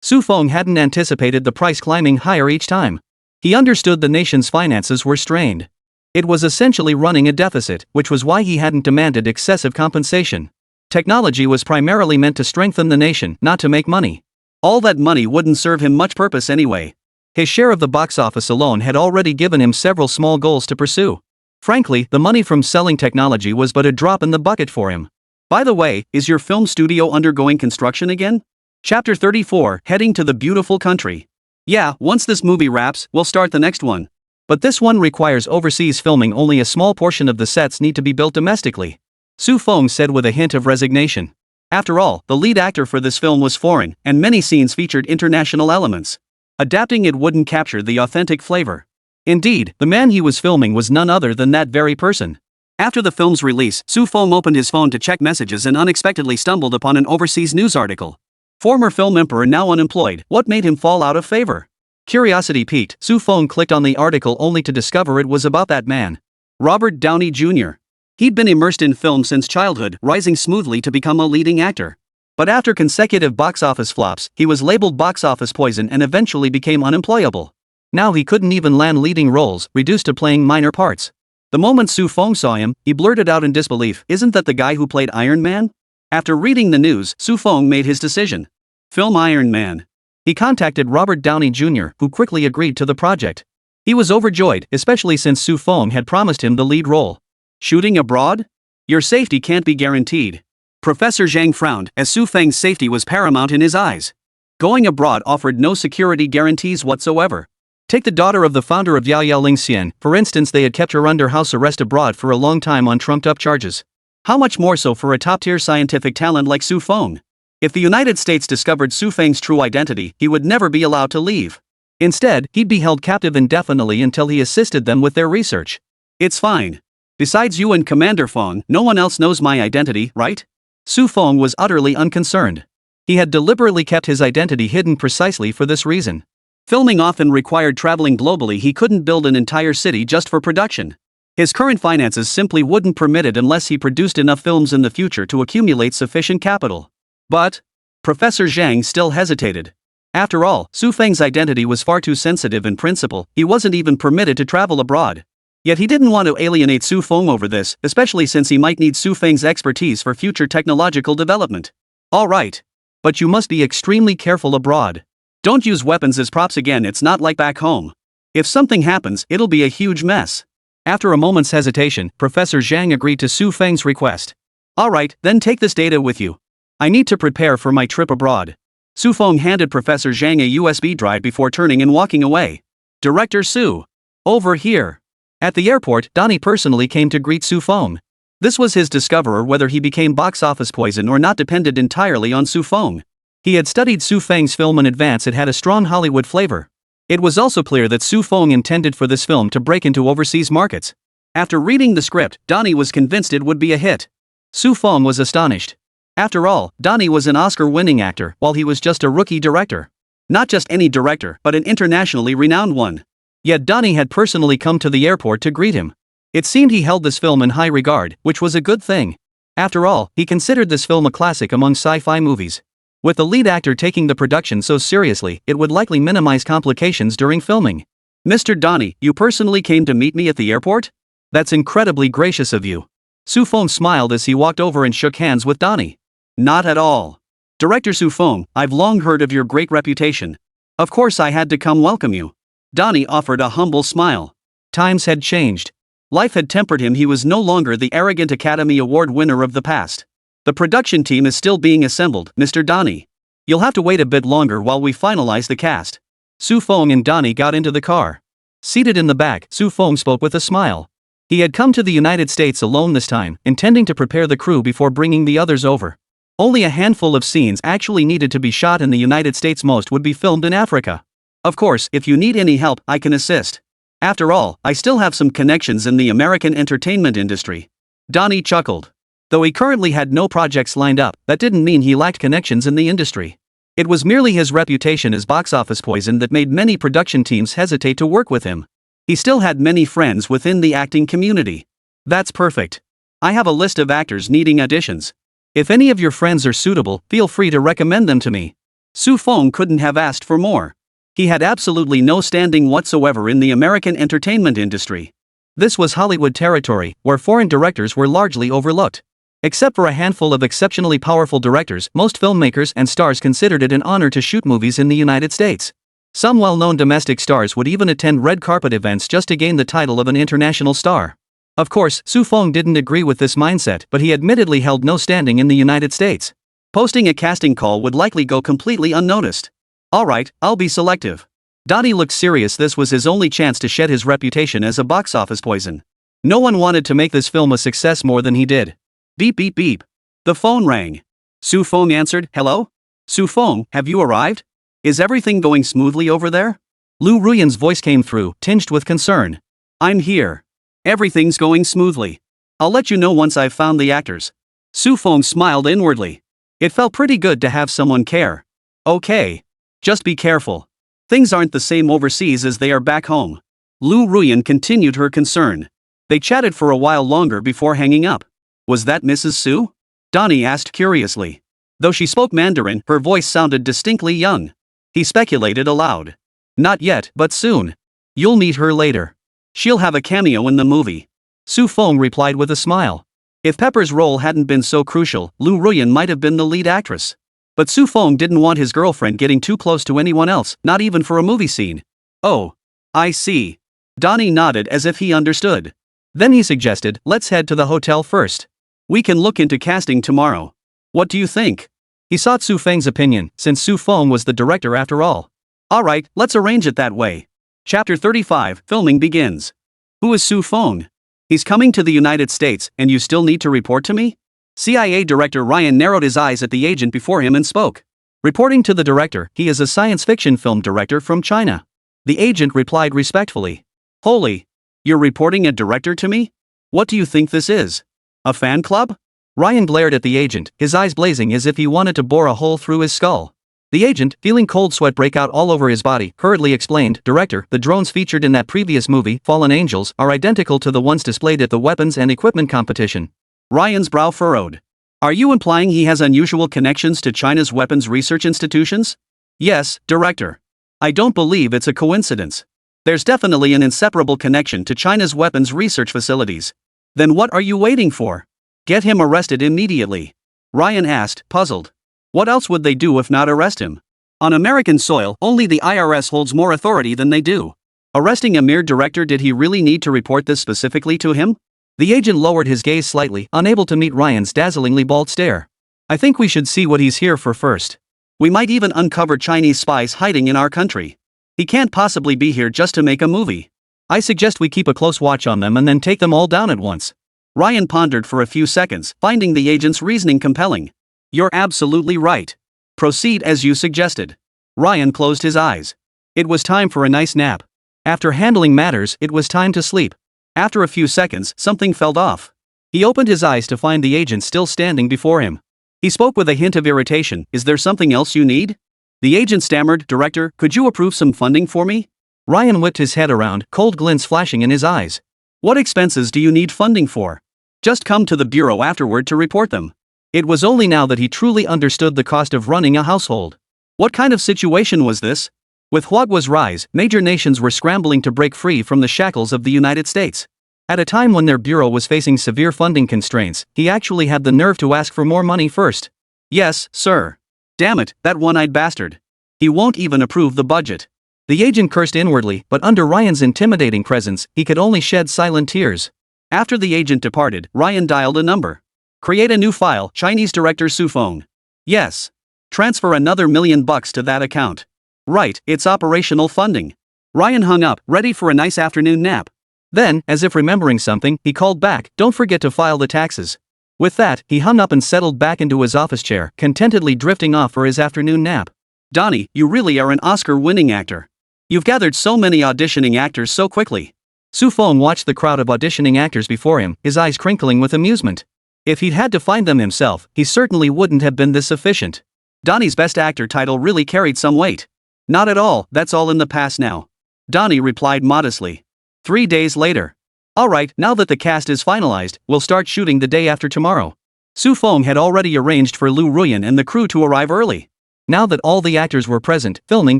Su Feng hadn't anticipated the price climbing higher each time. He understood the nation's finances were strained. It was essentially running a deficit, which was why he hadn't demanded excessive compensation. Technology was primarily meant to strengthen the nation, not to make money. All that money wouldn't serve him much purpose anyway. His share of the box office alone had already given him several small goals to pursue. Frankly, the money from selling technology was but a drop in the bucket for him. By the way, is your film studio undergoing construction again? Chapter 34, Heading to the Beautiful Country. Yeah, once this movie wraps, we'll start the next one. But this one requires overseas filming. Only a small portion of the sets need to be built domestically. Su Feng said with a hint of resignation. After all, the lead actor for this film was foreign, and many scenes featured international elements. Adapting it wouldn't capture the authentic flavor. Indeed, the man he was filming was none other than that very person. After the film's release, Su Feng opened his phone to check messages and unexpectedly stumbled upon an overseas news article. Former film emperor now unemployed, what made him fall out of favor? Curiosity piqued, Su Feng clicked on the article only to discover it was about that man. Robert Downey Jr. He'd been immersed in film since childhood, rising smoothly to become a leading actor. But after consecutive box office flops, he was labeled box office poison and eventually became unemployable. Now he couldn't even land leading roles, reduced to playing minor parts. The moment Su Feng saw him, he blurted out in disbelief, "Isn't that the guy who played Iron Man?" After reading the news, Su Feng made his decision. Film Iron Man. He contacted Robert Downey Jr., who quickly agreed to the project. He was overjoyed, especially since Su Feng had promised him the lead role. Shooting abroad? Your safety can't be guaranteed. Professor Zhang frowned, as Su Feng's safety was paramount in his eyes. Going abroad offered no security guarantees whatsoever. Take the daughter of the founder of Yao Lingxian, for instance. They had kept her under house arrest abroad for a long time on trumped-up charges. How much more so for a top-tier scientific talent like Su Feng? If the United States discovered Su Feng's true identity, he would never be allowed to leave. Instead, he'd be held captive indefinitely until he assisted them with their research. It's fine. Besides you and Commander Feng, no one else knows my identity, right? Su Feng was utterly unconcerned. He had deliberately kept his identity hidden precisely for this reason. Filming often required traveling globally. He couldn't build an entire city just for production. His current finances simply wouldn't permit it unless he produced enough films in the future to accumulate sufficient capital. But Professor Zhang still hesitated. After all, Su Feng's identity was far too sensitive. In principle, he wasn't even permitted to travel abroad. Yet he didn't want to alienate Su Feng over this, especially since he might need Su Feng's expertise for future technological development. All right. But you must be extremely careful abroad. Don't use weapons as props again. It's not like back home. If something happens, it'll be a huge mess. After a moment's hesitation, Professor Zhang agreed to Su Feng's request. All right, then take this data with you. I need to prepare for my trip abroad. Su Feng handed Professor Zhang a USB drive before turning and walking away. Director Su. Over here. At the airport, Donnie personally came to greet Su Feng. This was his discoverer. Whether he became box office poison or not depended entirely on Su Feng. He had studied Su Feng's film in advance. It had a strong Hollywood flavor. It was also clear that Su Feng intended for this film to break into overseas markets. After reading the script, Donnie was convinced it would be a hit. Su Feng was astonished. After all, Donnie was an Oscar-winning actor, while he was just a rookie director. Not just any director, but an internationally renowned one. Yet Donnie had personally come to the airport to greet him. It seemed he held this film in high regard, which was a good thing. After all, he considered this film a classic among sci-fi movies. With the lead actor taking the production so seriously, it would likely minimize complications during filming. Mr. Donnie, you personally came to meet me at the airport? That's incredibly gracious of you. Su Feng smiled as he walked over and shook hands with Donnie. Not at all. Director Su Feng, I've long heard of your great reputation. Of course I had to come welcome you. Donnie offered a humble smile. Times had changed. Life had tempered him. He was no longer the arrogant Academy Award winner of the past. The production team is still being assembled, Mr. Donnie. You'll have to wait a bit longer while we finalize the cast. Su Feng and Donnie got into the car. Seated in the back, Su Feng spoke with a smile. He had come to the United States alone this time, intending to prepare the crew before bringing the others over. Only a handful of scenes actually needed to be shot in the United States. Most would be filmed in Africa. Of course, if you need any help, I can assist. After all, I still have some connections in the American entertainment industry. Donnie chuckled. Though he currently had no projects lined up, that didn't mean he lacked connections in the industry. It was merely his reputation as box office poison that made many production teams hesitate to work with him. He still had many friends within the acting community. That's perfect. I have a list of actors needing auditions. If any of your friends are suitable, feel free to recommend them to me. Su Feng couldn't have asked for more. He had absolutely no standing whatsoever in the American entertainment industry. This was Hollywood territory, where foreign directors were largely overlooked. Except for a handful of exceptionally powerful directors, most filmmakers and stars considered it an honor to shoot movies in the United States. Some well-known domestic stars would even attend red carpet events just to gain the title of an international star. Of course, Su Feng didn't agree with this mindset, but he admittedly held no standing in the United States. Posting a casting call would likely go completely unnoticed. Alright, I'll be selective. Donnie looked serious. This was his only chance to shed his reputation as a box office poison. No one wanted to make this film a success more than he did. Beep beep beep. The phone rang. Su Feng answered. Hello? Su Feng, have you arrived? Is everything going smoothly over there? Lu Ruyan's voice came through, tinged with concern. I'm here. Everything's going smoothly. I'll let you know once I've found the actors. Su Feng smiled inwardly. It felt pretty good to have someone care. Okay. Just be careful. Things aren't the same overseas as they are back home. Lu Ruyan continued her concern. They chatted for a while longer before hanging up. Was that Mrs. Su? Donnie asked curiously. Though she spoke Mandarin, her voice sounded distinctly young. He speculated aloud. Not yet, but soon. You'll meet her later. She'll have a cameo in the movie. Su Feng replied with a smile. If Pepper's role hadn't been so crucial, Lu Ruyan might have been the lead actress. But Su Feng didn't want his girlfriend getting too close to anyone else, not even for a movie scene. Oh. I see. Donnie nodded as if he understood. Then he suggested, let's head to the hotel first. We can look into casting tomorrow. What do you think? He sought Su Feng's opinion, since Su Feng was the director after all. Alright, let's arrange it that way. Chapter 35, filming begins. Who is Su Feng? He's coming to the United States, and you still need to report to me? CIA Director Ryan narrowed his eyes at the agent before him and spoke. Reporting to the director, he is a science fiction film director from China. The agent replied respectfully. Holy. You're reporting a director to me? What do you think this is? A fan club? Ryan glared at the agent, his eyes blazing as if he wanted to bore a hole through his skull. The agent, feeling cold sweat break out all over his body, hurriedly explained, Director, the drones featured in that previous movie, Fallen Angels, are identical to the ones displayed at the weapons and equipment competition. Ryan's brow furrowed. Are you implying he has unusual connections to China's weapons research institutions? Yes, Director. I don't believe it's a coincidence. There's definitely an inseparable connection to China's weapons research facilities. Then what are you waiting for? Get him arrested immediately. Ryan asked, puzzled. What else would they do if not arrest him? On American soil, only the IRS holds more authority than they do. Arresting a mere director, did he really need to report this specifically to him? The agent lowered his gaze slightly, unable to meet Ryan's dazzlingly bald stare. I think we should see what he's here for first. We might even uncover Chinese spies hiding in our country. He can't possibly be here just to make a movie. I suggest we keep a close watch on them and then take them all down at once. Ryan pondered for a few seconds, finding the agent's reasoning compelling. You're absolutely right. Proceed as you suggested. Ryan closed his eyes. It was time for a nice nap. After handling matters, it was time to sleep. After a few seconds, something fell off. He opened his eyes to find the agent still standing before him. He spoke with a hint of irritation. Is there something else you need? The agent stammered, Director, could you approve some funding for me? Ryan whipped his head around, cold glints flashing in his eyes. What expenses do you need funding for? Just come to the bureau afterward to report them. It was only now that he truly understood the cost of running a household. What kind of situation was this? With Huagua's rise, major nations were scrambling to break free from the shackles of the United States. At a time when their bureau was facing severe funding constraints, he actually had the nerve to ask for more money first. Yes, sir. Damn it, that one-eyed bastard. He won't even approve the budget. The agent cursed inwardly, but under Ryan's intimidating presence, he could only shed silent tears. After the agent departed, Ryan dialed a number. Create a new file, Chinese Director Su Feng. Yes. Transfer another $1 million to that account. Right, it's operational funding. Ryan hung up, ready for a nice afternoon nap. Then, as if remembering something, he called back, don't forget to file the taxes. With that, he hung up and settled back into his office chair, contentedly drifting off for his afternoon nap. Donnie, you really are an Oscar-winning actor. You've gathered so many auditioning actors so quickly. Su Feng watched the crowd of auditioning actors before him, his eyes crinkling with amusement. If he'd had to find them himself, he certainly wouldn't have been this efficient. Donnie's Best Actor title really carried some weight. Not at all, that's all in the past now. Donnie replied modestly. 3 days later. Alright, now that the cast is finalized, we'll start shooting the day after tomorrow. Su Feng had already arranged for Lu Ruyan and the crew to arrive early. Now that all the actors were present, filming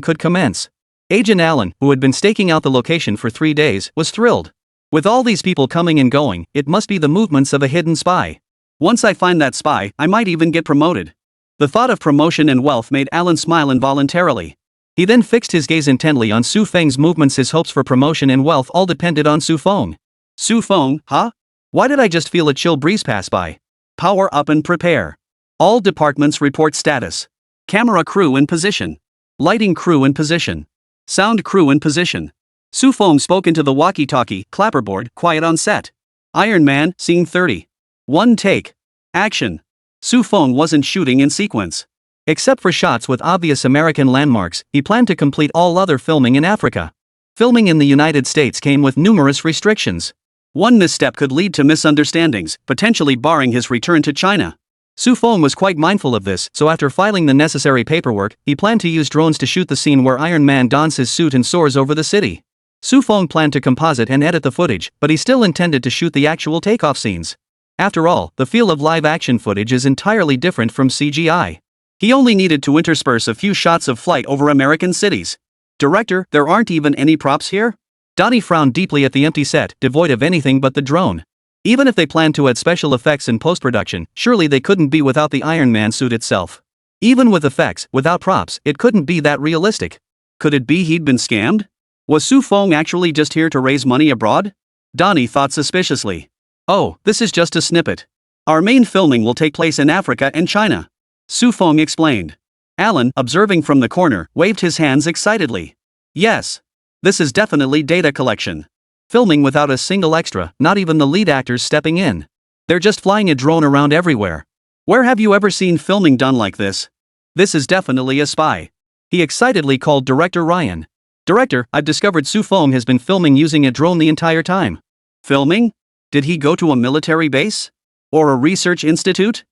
could commence. Agent Allen, who had been staking out the location for 3 days, was thrilled. With all these people coming and going, it must be the movements of a hidden spy. Once I find that spy, I might even get promoted. The thought of promotion and wealth made Alan smile involuntarily. He then fixed his gaze intently on Su Feng's movements. His hopes for promotion and wealth all depended on Su Feng. Su Feng, huh? Why did I just feel a chill breeze pass by? Power up and prepare. All departments report status. Camera crew in position. Lighting crew in position. Sound crew in position. Su Feng spoke into the walkie-talkie, clapperboard, quiet on set. Iron Man, scene 30. One take. Action. Su Feng wasn't shooting in sequence. Except for shots with obvious American landmarks, he planned to complete all other filming in Africa. Filming in the United States came with numerous restrictions. One misstep could lead to misunderstandings, potentially barring his return to China. Su Feng was quite mindful of this, so after filing the necessary paperwork, he planned to use drones to shoot the scene where Iron Man dons his suit and soars over the city. Su Feng planned to composite and edit the footage, but he still intended to shoot the actual takeoff scenes. After all, the feel of live-action footage is entirely different from CGI. He only needed to intersperse a few shots of flight over American cities. Director, there aren't even any props here? Donnie frowned deeply at the empty set, devoid of anything but the drone. Even if they planned to add special effects in post-production, surely they couldn't be without the Iron Man suit itself. Even with effects, without props, it couldn't be that realistic. Could it be he'd been scammed? Was Su Feng actually just here to raise money abroad? Donnie thought suspiciously. Oh, this is just a snippet. Our main filming will take place in Africa and China. Su Feng explained. Alan, observing from the corner, waved his hands excitedly. Yes. This is definitely data collection. Filming without a single extra, not even the lead actors stepping in. They're just flying a drone around everywhere. Where have you ever seen filming done like this? This is definitely a spy. He excitedly called Director Ryan. Director, I've discovered Su Feng has been filming using a drone the entire time. Filming? Did he go to a military base? Or a research institute?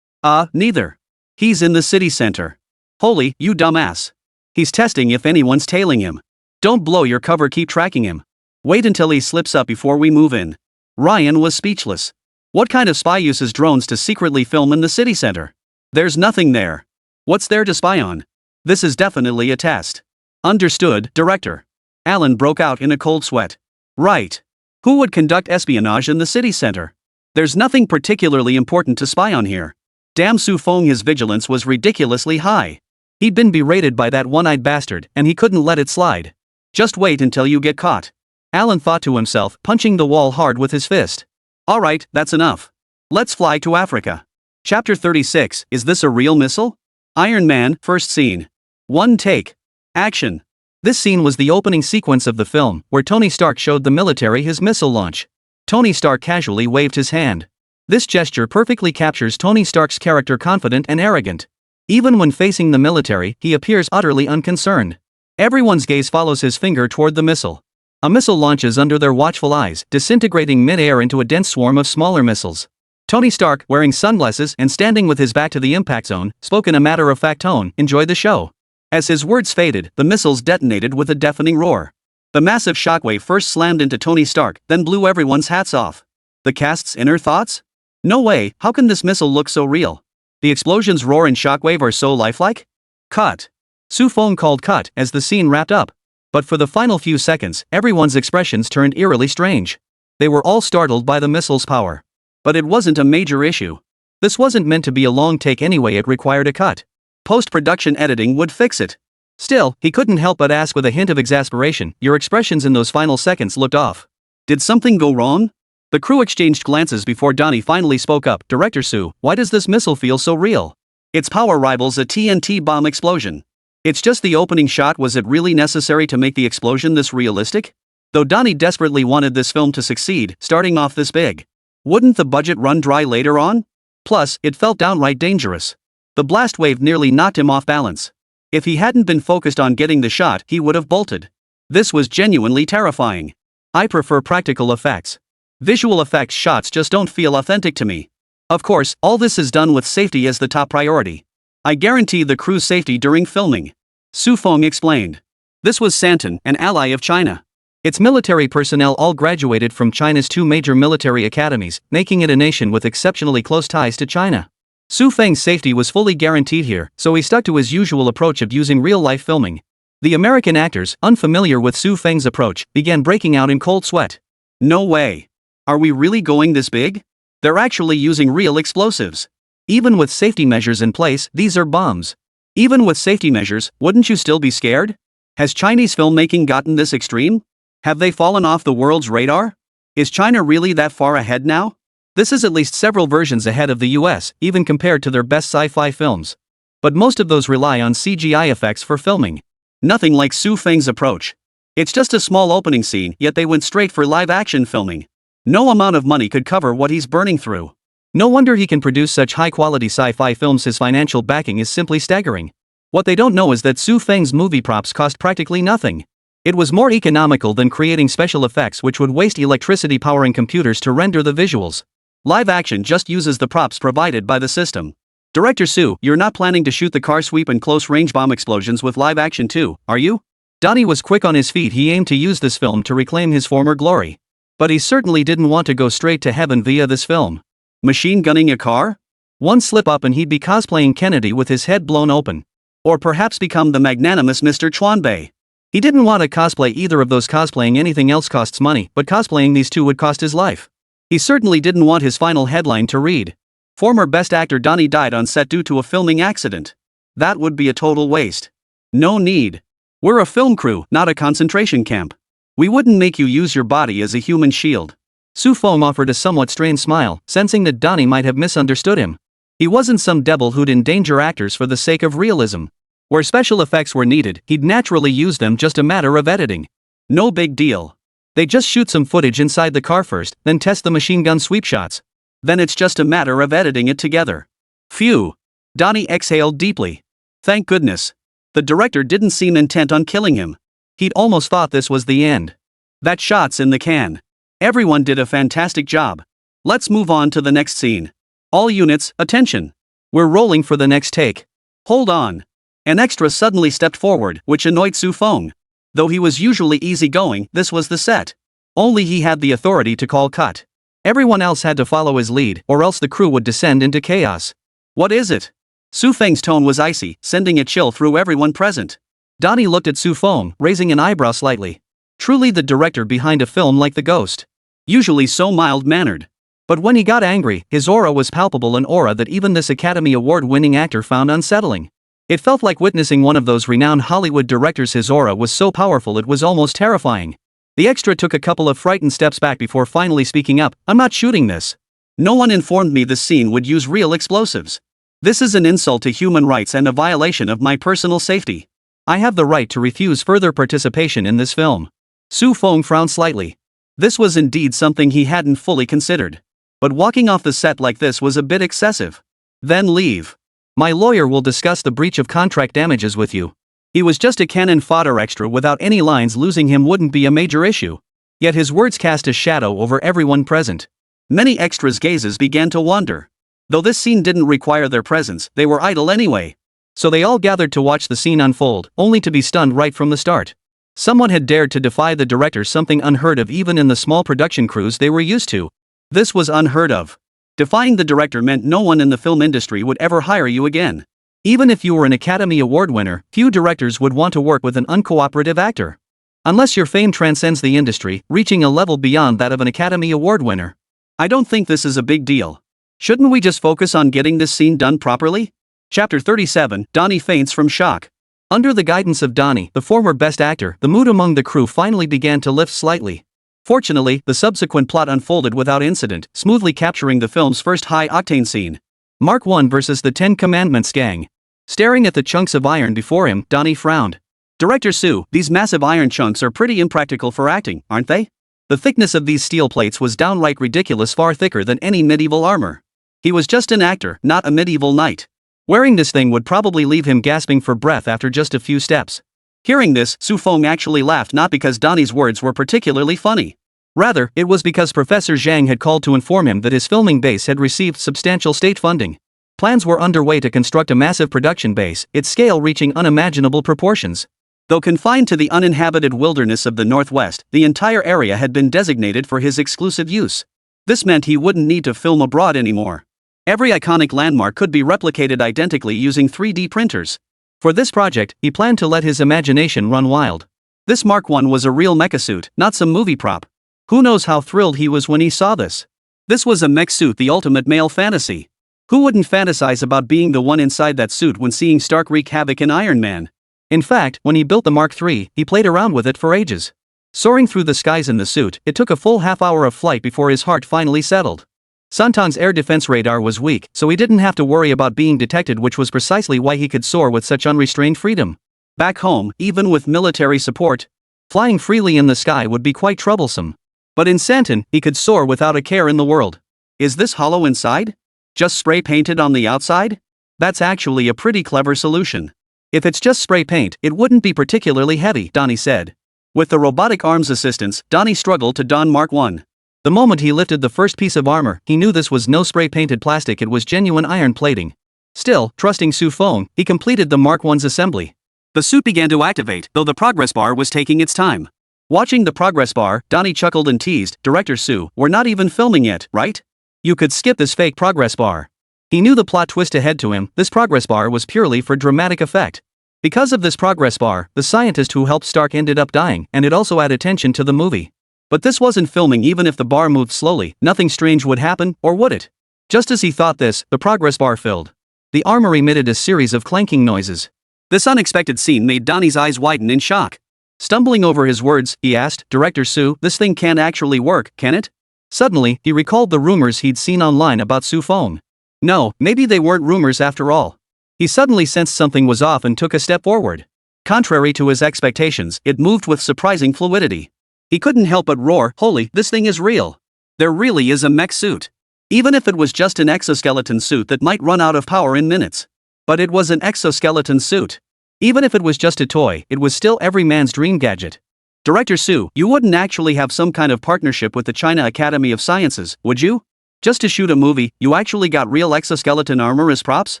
Neither. He's in the city center. Holy, you dumbass. He's testing if anyone's tailing him. Don't blow your cover, keep tracking him. Wait until he slips up before we move in. Ryan was speechless. What kind of spy uses drones to secretly film in the city center? There's nothing there. What's there to spy on? This is definitely a test. Understood, Director. Alan broke out in a cold sweat. Right. Who would conduct espionage in the city center? There's nothing particularly important to spy on here. Damn Su Feng, his vigilance was ridiculously high. He'd been berated by that one-eyed bastard, and he couldn't let it slide. Just wait until you get caught. Alan thought to himself, punching the wall hard with his fist. Alright, that's enough. Let's fly to Africa. Chapter 36, Is This a Real Missile? Iron Man, first scene. One take. Action. This scene was the opening sequence of the film, where Tony Stark showed the military his missile launch. Tony Stark casually waved his hand. This gesture perfectly captures Tony Stark's character, confident and arrogant. Even when facing the military, he appears utterly unconcerned. Everyone's gaze follows his finger toward the missile. A missile launches under their watchful eyes, disintegrating mid-air into a dense swarm of smaller missiles. Tony Stark, wearing sunglasses and standing with his back to the impact zone, spoke in a matter-of-fact tone, "Enjoy the show." As his words faded, the missiles detonated with a deafening roar. The massive shockwave first slammed into Tony Stark, then blew everyone's hats off. The cast's inner thoughts? No way, how can this missile look so real? The explosion's roar and shockwave are so lifelike? Cut. Su Feng called cut as the scene wrapped up. But for the final few seconds, everyone's expressions turned eerily strange. They were all startled by the missile's power. But it wasn't a major issue. This wasn't meant to be a long take anyway, it required a cut. Post-production editing would fix it. Still, he couldn't help but ask with a hint of exasperation, "Your expressions in those final seconds looked off. Did something go wrong?" The crew exchanged glances before Donnie finally spoke up. "Director Su, why does this missile feel so real? Its power rivals a TNT bomb explosion. It's just the opening shot. Was it really necessary to make the explosion this realistic?" Though Donnie desperately wanted this film to succeed, starting off this big, wouldn't the budget run dry later on? Plus, it felt downright dangerous. The blast wave nearly knocked him off balance. If he hadn't been focused on getting the shot, he would have bolted. This was genuinely terrifying. I prefer practical effects. Visual effects shots just don't feel authentic to me. Of course, all this is done with safety as the top priority. I guarantee the crew's safety during filming. Su Feng explained. This was Santon, an ally of China. Its military personnel all graduated from China's two major military academies, making it a nation with exceptionally close ties to China. Su Feng's safety was fully guaranteed here, so he stuck to his usual approach of using real-life filming. The American actors, unfamiliar with Su Feng's approach, began breaking out in cold sweat. No way. Are we really going this big? They're actually using real explosives. Even with safety measures in place, these are bombs. Even with safety measures, wouldn't you still be scared? Has Chinese filmmaking gotten this extreme? Have they fallen off the world's radar? Is China really that far ahead now? This is at least several versions ahead of the US, even compared to their best sci-fi films. But most of those rely on CGI effects for filming. Nothing like Su Feng's approach. It's just a small opening scene, yet they went straight for live-action filming. No amount of money could cover what he's burning through. No wonder he can produce such high-quality sci-fi films. His financial backing is simply staggering. What they don't know is that Su Feng's movie props cost practically nothing. It was more economical than creating special effects which would waste electricity powering computers to render the visuals. Live action just uses the props provided by the system. Director Su, you're not planning to shoot the car sweep and close-range bomb explosions with live action too, are you? Donnie was quick on his feet. He aimed to use this film to reclaim his former glory. But he certainly didn't want to go straight to heaven via this film. Machine gunning a car? One slip up and he'd be cosplaying Kennedy with his head blown open. Or perhaps become the magnanimous Mr. Chuanbei. He didn't want to cosplay either of those. Cosplaying anything else costs money, but cosplaying these two would cost his life. He certainly didn't want his final headline to read, "Former Best Actor Donnie died on set due to a filming accident." That would be a total waste. No need. We're a film crew, not a concentration camp. We wouldn't make you use your body as a human shield. Su Feng offered a somewhat strained smile, sensing that Donnie might have misunderstood him. He wasn't some devil who'd endanger actors for the sake of realism. Where special effects were needed, he'd naturally use them, just a matter of editing. No big deal. They just shoot some footage inside the car first, then test the machine gun sweep shots. Then it's just a matter of editing it together. Phew. Donnie exhaled deeply. Thank goodness. The director didn't seem intent on killing him. He'd almost thought this was the end. That shot's in the can. Everyone did a fantastic job. Let's move on to the next scene. All units, attention. We're rolling for the next take. Hold on. An extra suddenly stepped forward, which annoyed Su Feng. Though he was usually easygoing, this was the set. Only he had the authority to call cut. Everyone else had to follow his lead, or else the crew would descend into chaos. What is it? Su Feng's tone was icy, sending a chill through everyone present. Donnie looked at Su Feng, raising an eyebrow slightly. Truly the director behind a film like The Ghost. Usually so mild-mannered. But when he got angry, his aura was palpable, an aura that even this Academy Award-winning actor found unsettling. It felt like witnessing one of those renowned Hollywood directors. His aura was so powerful it was almost terrifying. The extra took a couple of frightened steps back before finally speaking up. I'm not shooting this. No one informed me this scene would use real explosives. This is an insult to human rights and a violation of my personal safety. I have the right to refuse further participation in this film. Su Feng frowned slightly. This was indeed something he hadn't fully considered. But walking off the set like this was a bit excessive. Then leave. My lawyer will discuss the breach of contract damages with you. He was just a cannon fodder extra without any lines. Losing him wouldn't be a major issue. Yet his words cast a shadow over everyone present. Many extras' gazes began to wander. Though this scene didn't require their presence, they were idle anyway. So they all gathered to watch the scene unfold, only to be stunned right from the start. Someone had dared to defy the director, something unheard of even in the small production crews they were used to. This was unheard of. Defying the director meant no one in the film industry would ever hire you again. Even if you were an Academy Award winner, few directors would want to work with an uncooperative actor. Unless your fame transcends the industry, reaching a level beyond that of an Academy Award winner. I don't think this is a big deal. Shouldn't we just focus on getting this scene done properly? Chapter 37, Donnie faints from shock. Under the guidance of Donnie, the former best actor, the mood among the crew finally began to lift slightly. Fortunately, the subsequent plot unfolded without incident, smoothly capturing the film's first high-octane scene. Mark I versus the 10 Commandments gang. Staring at the chunks of iron before him, Donnie frowned. Director Su, these massive iron chunks are pretty impractical for acting, aren't they? The thickness of these steel plates was downright ridiculous, far thicker than any medieval armor. He was just an actor, not a medieval knight. Wearing this thing would probably leave him gasping for breath after just a few steps. Hearing this, Su Feng actually laughed, not because Donnie's words were particularly funny. Rather, it was because Professor Zhang had called to inform him that his filming base had received substantial state funding. Plans were underway to construct a massive production base, its scale reaching unimaginable proportions. Though confined to the uninhabited wilderness of the Northwest, the entire area had been designated for his exclusive use. This meant he wouldn't need to film abroad anymore. Every iconic landmark could be replicated identically using 3D printers. For this project, he planned to let his imagination run wild. This Mark I was a real mecha suit, not some movie prop. Who knows how thrilled he was when he saw this. This was a mech suit, the ultimate male fantasy. Who wouldn't fantasize about being the one inside that suit when seeing Stark wreak havoc in Iron Man? In fact, when he built the Mark III, he played around with it for ages. Soaring through the skies in the suit, it took a full half-hour of flight before his heart finally settled. Santang's air defense radar was weak, so he didn't have to worry about being detected, which was precisely why he could soar with such unrestrained freedom. Back home, even with military support, flying freely in the sky would be quite troublesome. But in Santan, he could soar without a care in the world. Is this hollow inside? Just spray painted on the outside? That's actually a pretty clever solution. If it's just spray paint, it wouldn't be particularly heavy, Donnie said. With the robotic arm's assistance, Donnie struggled to don Mark I. The moment he lifted the first piece of armor, he knew this was no spray-painted plastic, it was genuine iron plating. Still, trusting Su Feng, he completed the Mark I's assembly. The suit began to activate, though the progress bar was taking its time. Watching the progress bar, Donnie chuckled and teased, "Director Su, we're not even filming yet, right? You could skip this fake progress bar." He knew the plot twist ahead to him. This progress bar was purely for dramatic effect. Because of this progress bar, the scientist who helped Stark ended up dying, and it also added tension to the movie. But this wasn't filming. Even if the bar moved slowly, nothing strange would happen, or would it? Just as he thought this, the progress bar filled. The armor emitted a series of clanking noises. This unexpected scene made Donnie's eyes widen in shock. Stumbling over his words, he asked, "Director Su, this thing can't actually work, can it?" Suddenly, he recalled the rumors he'd seen online about Su Feng. No, maybe they weren't rumors after all. He suddenly sensed something was off and took a step forward. Contrary to his expectations, it moved with surprising fluidity. He couldn't help but roar, "Holy, this thing is real! There really is a mech suit." Even if it was just an exoskeleton suit that might run out of power in minutes. But it was an exoskeleton suit. Even if it was just a toy, it was still every man's dream gadget. "Director Su, you wouldn't actually have some kind of partnership with the China Academy of Sciences, would you? Just to shoot a movie, you actually got real exoskeleton armor as props?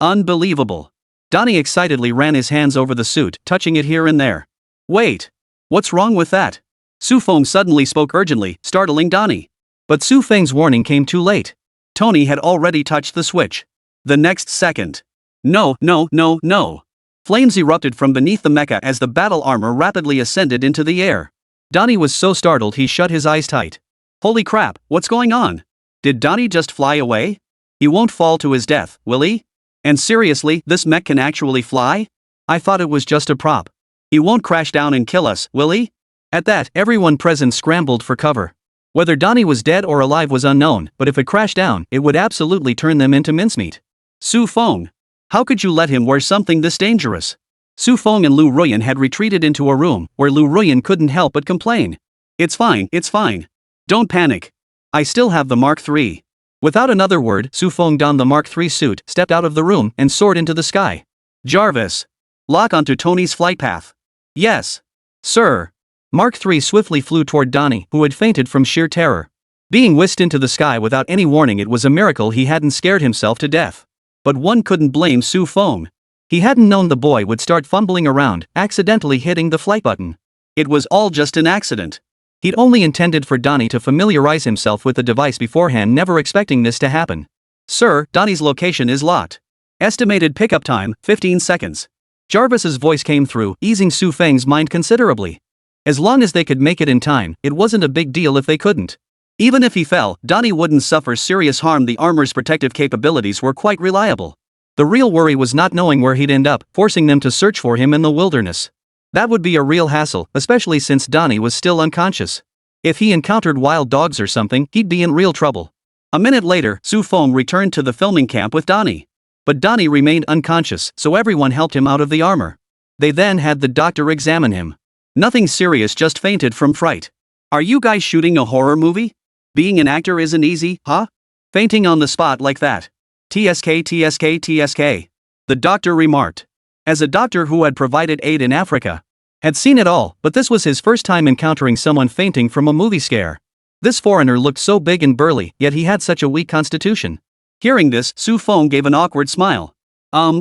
Unbelievable." Donnie excitedly ran his hands over the suit, touching it here and there. "Wait. What's wrong with that?" Su Feng suddenly spoke urgently, startling Donnie. But Su Feng's warning came too late. Tony had already touched the switch. The next second. No. Flames erupted from beneath the mecha as the battle armor rapidly ascended into the air. Donnie was so startled he shut his eyes tight. Holy crap, what's going on? Did Donnie just fly away? He won't fall to his death, will he? And seriously, this mech can actually fly? I thought it was just a prop. He won't crash down and kill us, will he? At that, everyone present scrambled for cover. Whether Donnie was dead or alive was unknown, but if it crashed down, it would absolutely turn them into mincemeat. Su Feng. How could you let him wear something this dangerous? Su Feng and Lu Ruyan had retreated into a room, where Lu Ruyan couldn't help but complain. It's fine. Don't panic. I still have the Mark III. Without another word, Su Feng donned the Mark III suit, stepped out of the room, and soared into the sky. Jarvis. Lock onto Tony's flight path. Yes. Sir. Mark III swiftly flew toward Donnie, who had fainted from sheer terror. Being whisked into the sky without any warning, it was a miracle he hadn't scared himself to death. But one couldn't blame Su Feng. He hadn't known the boy would start fumbling around, accidentally hitting the flight button. It was all just an accident. He'd only intended for Donnie to familiarize himself with the device beforehand, never expecting this to happen. Sir, Donnie's location is locked. Estimated pickup time, 15 seconds. Jarvis's voice came through, easing Su Feng's mind considerably. As long as they could make it in time, it wasn't a big deal if they couldn't. Even if he fell, Donnie wouldn't suffer serious harm. The armor's protective capabilities were quite reliable. The real worry was not knowing where he'd end up, forcing them to search for him in the wilderness. That would be a real hassle, especially since Donnie was still unconscious. If he encountered wild dogs or something, he'd be in real trouble. A minute later, Su Feng returned to the filming camp with Donnie. But Donnie remained unconscious, so everyone helped him out of the armor. They then had the doctor examine him. Nothing serious, just fainted from fright. Are you guys shooting a horror movie? Being an actor isn't easy, huh? Fainting on the spot like that. TSK. The doctor remarked. As a doctor who had provided aid in Africa, had seen it all, but this was his first time encountering someone fainting from a movie scare. This foreigner looked so big and burly, yet he had such a weak constitution. Hearing this, Su Feng gave an awkward smile.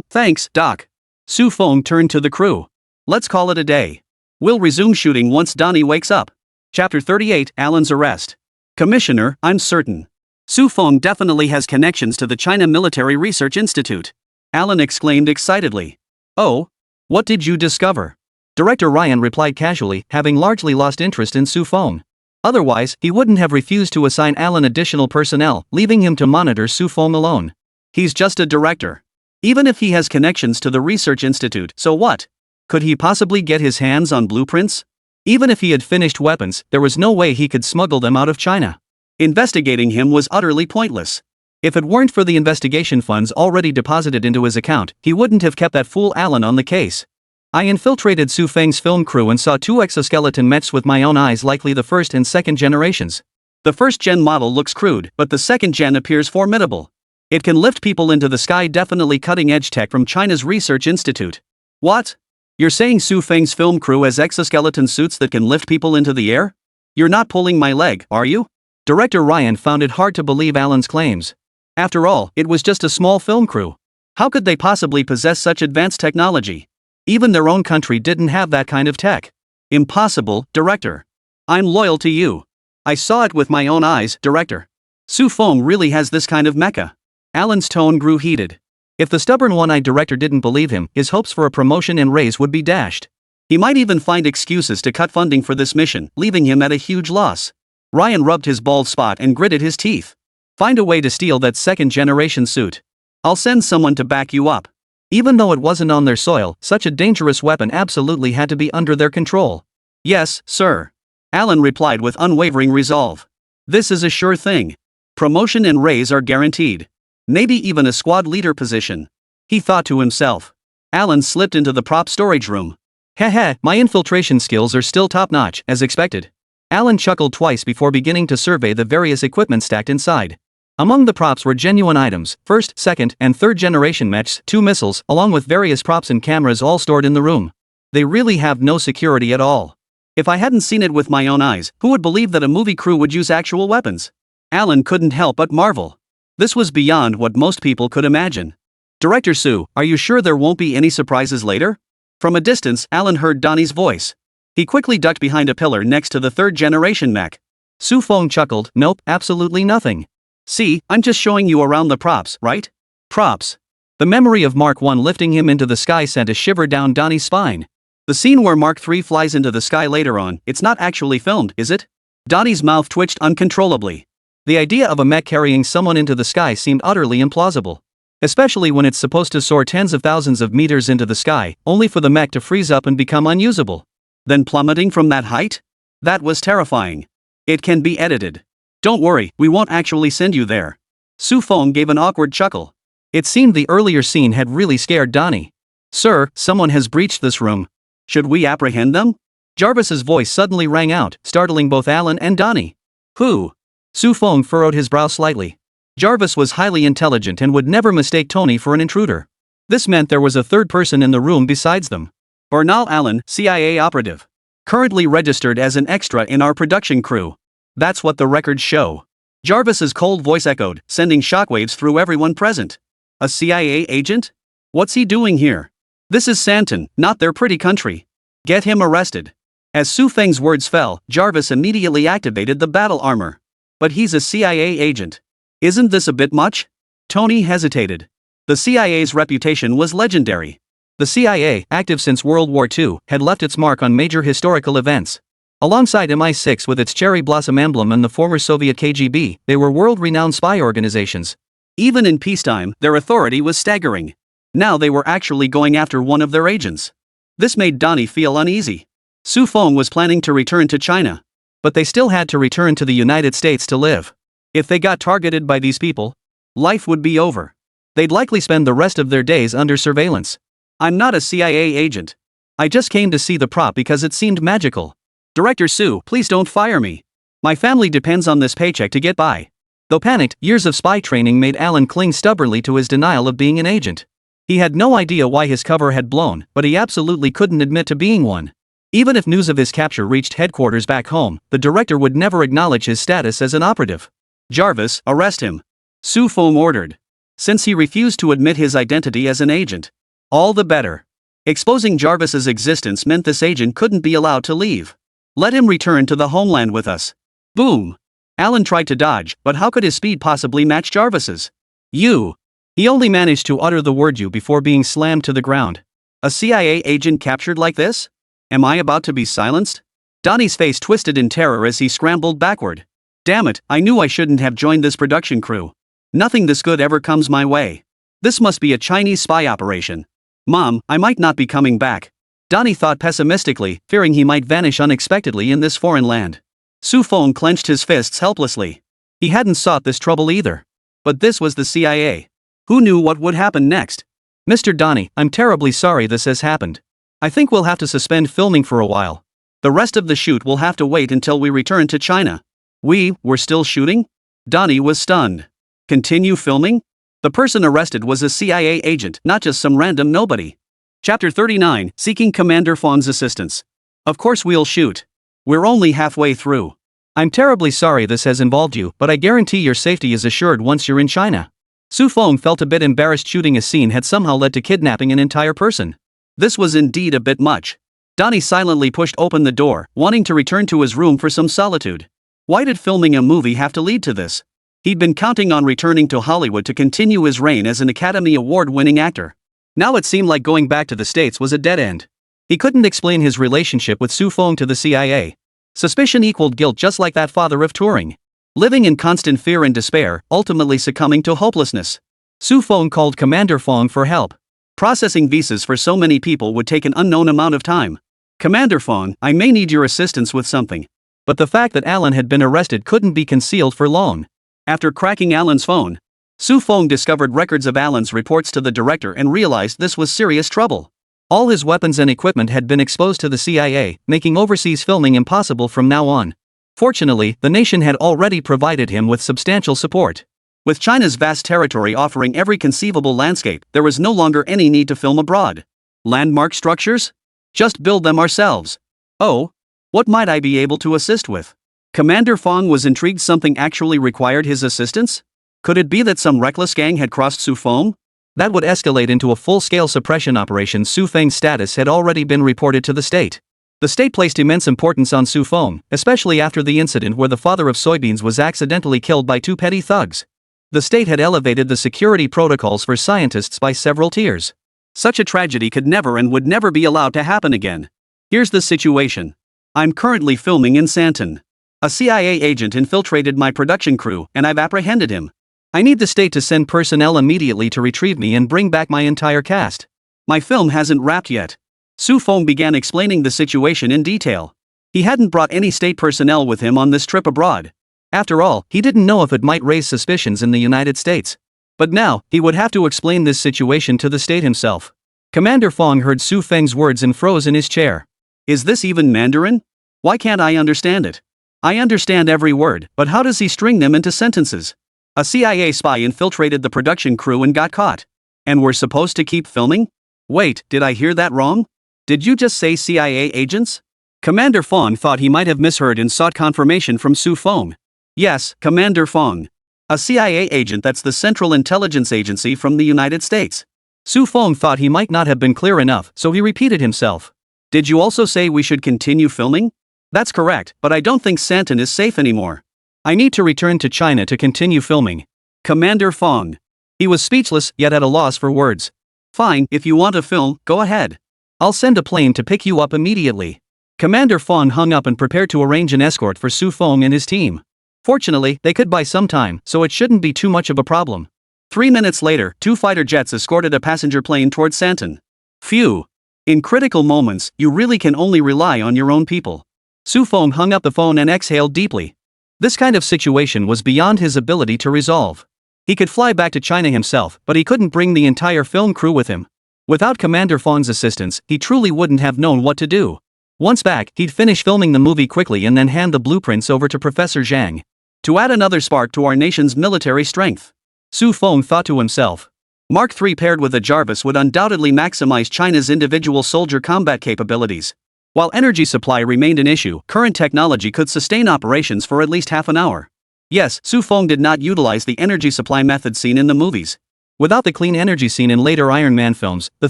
Thanks, Doc. Su Feng turned to the crew. Let's call it a day. We'll resume shooting once Donnie wakes up. Chapter 38, Alan's Arrest. Commissioner, I'm certain. Su Feng definitely has connections to the China Military Research Institute. Alan exclaimed excitedly. Oh? What did you discover? Director Ryan replied casually, having largely lost interest in Su Feng. Otherwise, he wouldn't have refused to assign Alan additional personnel, leaving him to monitor Su-fong alone. He's just a director. Even if he has connections to the research institute, so what? Could he possibly get his hands on blueprints? Even if he had finished weapons, there was no way he could smuggle them out of China. Investigating him was utterly pointless. If it weren't for the investigation funds already deposited into his account, he wouldn't have kept that fool Alan on the case. I infiltrated Su Feng's film crew and saw 2 exoskeleton mechs with my own eyes, likely the first and second generations. The first gen model looks crude, but the second gen appears formidable. It can lift people into the sky, definitely cutting-edge tech from China's research institute. What? You're saying Su Feng's film crew has exoskeleton suits that can lift people into the air? You're not pulling my leg, are you? Director Ryan found it hard to believe Alan's claims. After all, it was just a small film crew. How could they possibly possess such advanced technology? Even their own country didn't have that kind of tech. Impossible, Director. I'm loyal to you. I saw it with my own eyes, Director. Su Feng really has this kind of mecha. Alan's tone grew heated. If the stubborn one-eyed director didn't believe him, his hopes for a promotion and raise would be dashed. He might even find excuses to cut funding for this mission, leaving him at a huge loss. Ryan rubbed his bald spot and gritted his teeth. Find a way to steal that second-generation suit. I'll send someone to back you up. Even though it wasn't on their soil, such a dangerous weapon absolutely had to be under their control. Yes, sir. Alan replied with unwavering resolve. This is a sure thing. Promotion and raise are guaranteed. Maybe even a squad leader position. He thought to himself. Alan slipped into the prop storage room. Heh, my infiltration skills are still top-notch, as expected. Alan chuckled twice before beginning to survey the various equipment stacked inside. Among the props were genuine items, first, second, and third generation mechs, 2 missiles, along with various props and cameras all stored in the room. They really have no security at all. If I hadn't seen it with my own eyes, who would believe that a movie crew would use actual weapons? Alan couldn't help but marvel. This was beyond what most people could imagine. Director Su, are you sure there won't be any surprises later? From a distance, Alan heard Donnie's voice. He quickly ducked behind a pillar next to the third generation mech. Su Feng chuckled, nope, absolutely nothing. See, I'm just showing you around the props, right? Props. The memory of Mark I lifting him into the sky sent a shiver down Donnie's spine. The scene where Mark III flies into the sky later on, it's not actually filmed, is it? Donnie's mouth twitched uncontrollably. The idea of a mech carrying someone into the sky seemed utterly implausible. Especially when it's supposed to soar tens of thousands of meters into the sky, only for the mech to freeze up and become unusable. Then plummeting from that height? That was terrifying. It can be edited. Don't worry, we won't actually send you there. Su Feng gave an awkward chuckle. It seemed the earlier scene had really scared Donnie. Sir, someone has breached this room. Should we apprehend them? Jarvis's voice suddenly rang out, startling both Alan and Donnie. Who? Su Feng furrowed his brow slightly. Jarvis was highly intelligent and would never mistake Tony for an intruder. This meant there was a third person in the room besides them. Bernal Allen, CIA operative. Currently registered as an extra in our production crew. That's what the records show. Jarvis's cold voice echoed, sending shockwaves through everyone present. A CIA agent? What's he doing here? This is Santon, not their pretty country. Get him arrested. As Su Feng's words fell, Jarvis immediately activated the battle armor. But he's a CIA agent. Isn't this a bit much? Tony hesitated. The CIA's reputation was legendary. The CIA, active since World War II, had left its mark on major historical events. Alongside MI6 with its cherry blossom emblem and the former Soviet KGB, they were world-renowned spy organizations. Even in peacetime, their authority was staggering. Now they were actually going after one of their agents. This made Donnie feel uneasy. Su Feng was planning to return to China. But they still had to return to the United States to live. If they got targeted by these people, life would be over. They'd likely spend the rest of their days under surveillance. I'm not a CIA agent. I just came to see the prop because it seemed magical. Director Su, please don't fire me. My family depends on this paycheck to get by. Though panicked, years of spy training made Alan cling stubbornly to his denial of being an agent. He had no idea why his cover had blown, but he absolutely couldn't admit to being one. Even if news of his capture reached headquarters back home, the director would never acknowledge his status as an operative. Jarvis, arrest him. Su Feng ordered. Since he refused to admit his identity as an agent. All the better. Exposing Jarvis's existence meant this agent couldn't be allowed to leave. Let him return to the homeland with us. Boom. Alan tried to dodge, but how could his speed possibly match Jarvis's? You. He only managed to utter the word you before being slammed to the ground. A CIA agent captured like this? Am I about to be silenced? Donnie's face twisted in terror as he scrambled backward. Damn it, I knew I shouldn't have joined this production crew. Nothing this good ever comes my way. This must be a Chinese spy operation. Mom, I might not be coming back. Donnie thought pessimistically, fearing he might vanish unexpectedly in this foreign land. Su Feng clenched his fists helplessly. He hadn't sought this trouble either. But this was the CIA. Who knew what would happen next? Mr. Donnie, I'm terribly sorry this has happened. I think we'll have to suspend filming for a while. The rest of the shoot will have to wait until we return to China. We're still shooting? Donnie was stunned. Continue filming? The person arrested was a CIA agent, not just some random nobody. Chapter 39, Seeking Commander Feng's Assistance. Of course we'll shoot. We're only halfway through. I'm terribly sorry this has involved you, but I guarantee your safety is assured once you're in China. Su Feng felt a bit embarrassed shooting a scene had somehow led to kidnapping an entire person. This was indeed a bit much. Donnie silently pushed open the door, wanting to return to his room for some solitude. Why did filming a movie have to lead to this? He'd been counting on returning to Hollywood to continue his reign as an Academy Award-winning actor. Now it seemed like going back to the States was a dead end. He couldn't explain his relationship with Su Feng to the CIA. Suspicion equaled guilt, just like that father of touring. Living in constant fear and despair, ultimately succumbing to hopelessness. Su Feng called Commander Feng for help. Processing visas for so many people would take an unknown amount of time. Commander Feng, I may need your assistance with something. But the fact that Alan had been arrested couldn't be concealed for long. After cracking Alan's phone, Su Feng discovered records of Alan's reports to the director and realized this was serious trouble. All his weapons and equipment had been exposed to the CIA, making overseas filming impossible from now on. Fortunately, the nation had already provided him with substantial support. With China's vast territory offering every conceivable landscape, there was no longer any need to film abroad. Landmark structures? Just build them ourselves. Oh? What might I be able to assist with? Commander Feng was intrigued. Something actually required his assistance? Could it be that some reckless gang had crossed Su Feng? That would escalate into a full-scale suppression operation. Su Feng's status had already been reported to the state. The state placed immense importance on Su Feng, especially after the incident where the father of soybeans was accidentally killed by two petty thugs. The state had elevated the security protocols for scientists by several tiers. Such a tragedy could never and would never be allowed to happen again. Here's the situation. I'm currently filming in Santon. A CIA agent infiltrated my production crew, and I've apprehended him. I need the state to send personnel immediately to retrieve me and bring back my entire cast. My film hasn't wrapped yet. Su Feng began explaining the situation in detail. He hadn't brought any state personnel with him on this trip abroad. After all, he didn't know if it might raise suspicions in the United States. But now, he would have to explain this situation to the state himself. Commander Feng heard Su Feng's words and froze in his chair. Is this even Mandarin? Why can't I understand it? I understand every word, but how does he string them into sentences? A CIA spy infiltrated the production crew and got caught. And we're supposed to keep filming? Wait, did I hear that wrong? Did you just say CIA agents? Commander Feng thought he might have misheard and sought confirmation from Su Feng. Yes, Commander Feng. A CIA agent, that's the Central Intelligence Agency from the United States. Su Feng thought he might not have been clear enough, so he repeated himself. Did you also say we should continue filming? That's correct, but I don't think Santon is safe anymore. I need to return to China to continue filming. Commander Feng. He was speechless, yet at a loss for words. Fine, if you want to film, go ahead. I'll send a plane to pick you up immediately. Commander Feng hung up and prepared to arrange an escort for Su Feng and his team. Fortunately, they could buy some time, so it shouldn't be too much of a problem. 3 minutes later, 2 fighter jets escorted a passenger plane towards Santon. Phew. In critical moments, you really can only rely on your own people. Su Feng hung up the phone and exhaled deeply. This kind of situation was beyond his ability to resolve. He could fly back to China himself, but he couldn't bring the entire film crew with him. Without Commander Feng's assistance, he truly wouldn't have known what to do. Once back, he'd finish filming the movie quickly and then hand the blueprints over to Professor Zhang. To add another spark to our nation's military strength. Su Feng thought to himself. Mark III paired with a Jarvis would undoubtedly maximize China's individual soldier combat capabilities. While energy supply remained an issue, current technology could sustain operations for at least half an hour. Yes, Su Feng did not utilize the energy supply method seen in the movies. Without the clean energy seen in later Iron Man films, the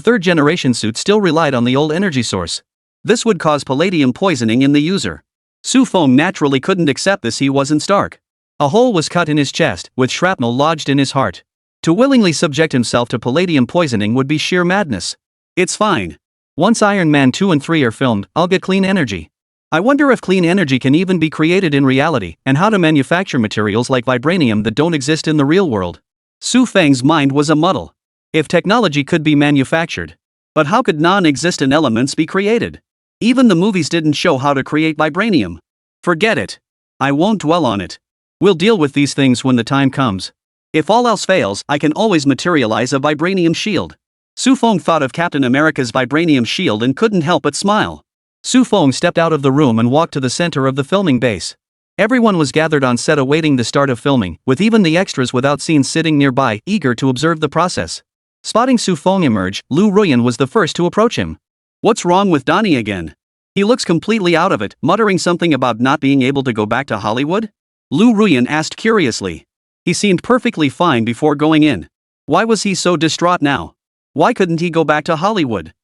third-generation suit still relied on the old energy source. This would cause palladium poisoning in the user. Su Feng naturally couldn't accept this. He wasn't Stark. A hole was cut in his chest, with shrapnel lodged in his heart. To willingly subject himself to palladium poisoning would be sheer madness. It's fine. Once Iron Man 2 and 3 are filmed, I'll get clean energy. I wonder if clean energy can even be created in reality, and how to manufacture materials like vibranium that don't exist in the real world. Su Feng's mind was a muddle. If technology could be manufactured, but how could non-existent elements be created? Even the movies didn't show how to create vibranium. Forget it. I won't dwell on it. We'll deal with these things when the time comes. If all else fails, I can always materialize a vibranium shield. Su Feng thought of Captain America's vibranium shield and couldn't help but smile. Su Feng stepped out of the room and walked to the center of the filming base. Everyone was gathered on set awaiting the start of filming, with even the extras without scenes sitting nearby, eager to observe the process. Spotting Su Feng emerge, Lu Ruyan was the first to approach him. What's wrong with Donnie again? He looks completely out of it, muttering something about not being able to go back to Hollywood? Lu Ruyan asked curiously. He seemed perfectly fine before going in. Why was he so distraught now? Why couldn't he go back to Hollywood?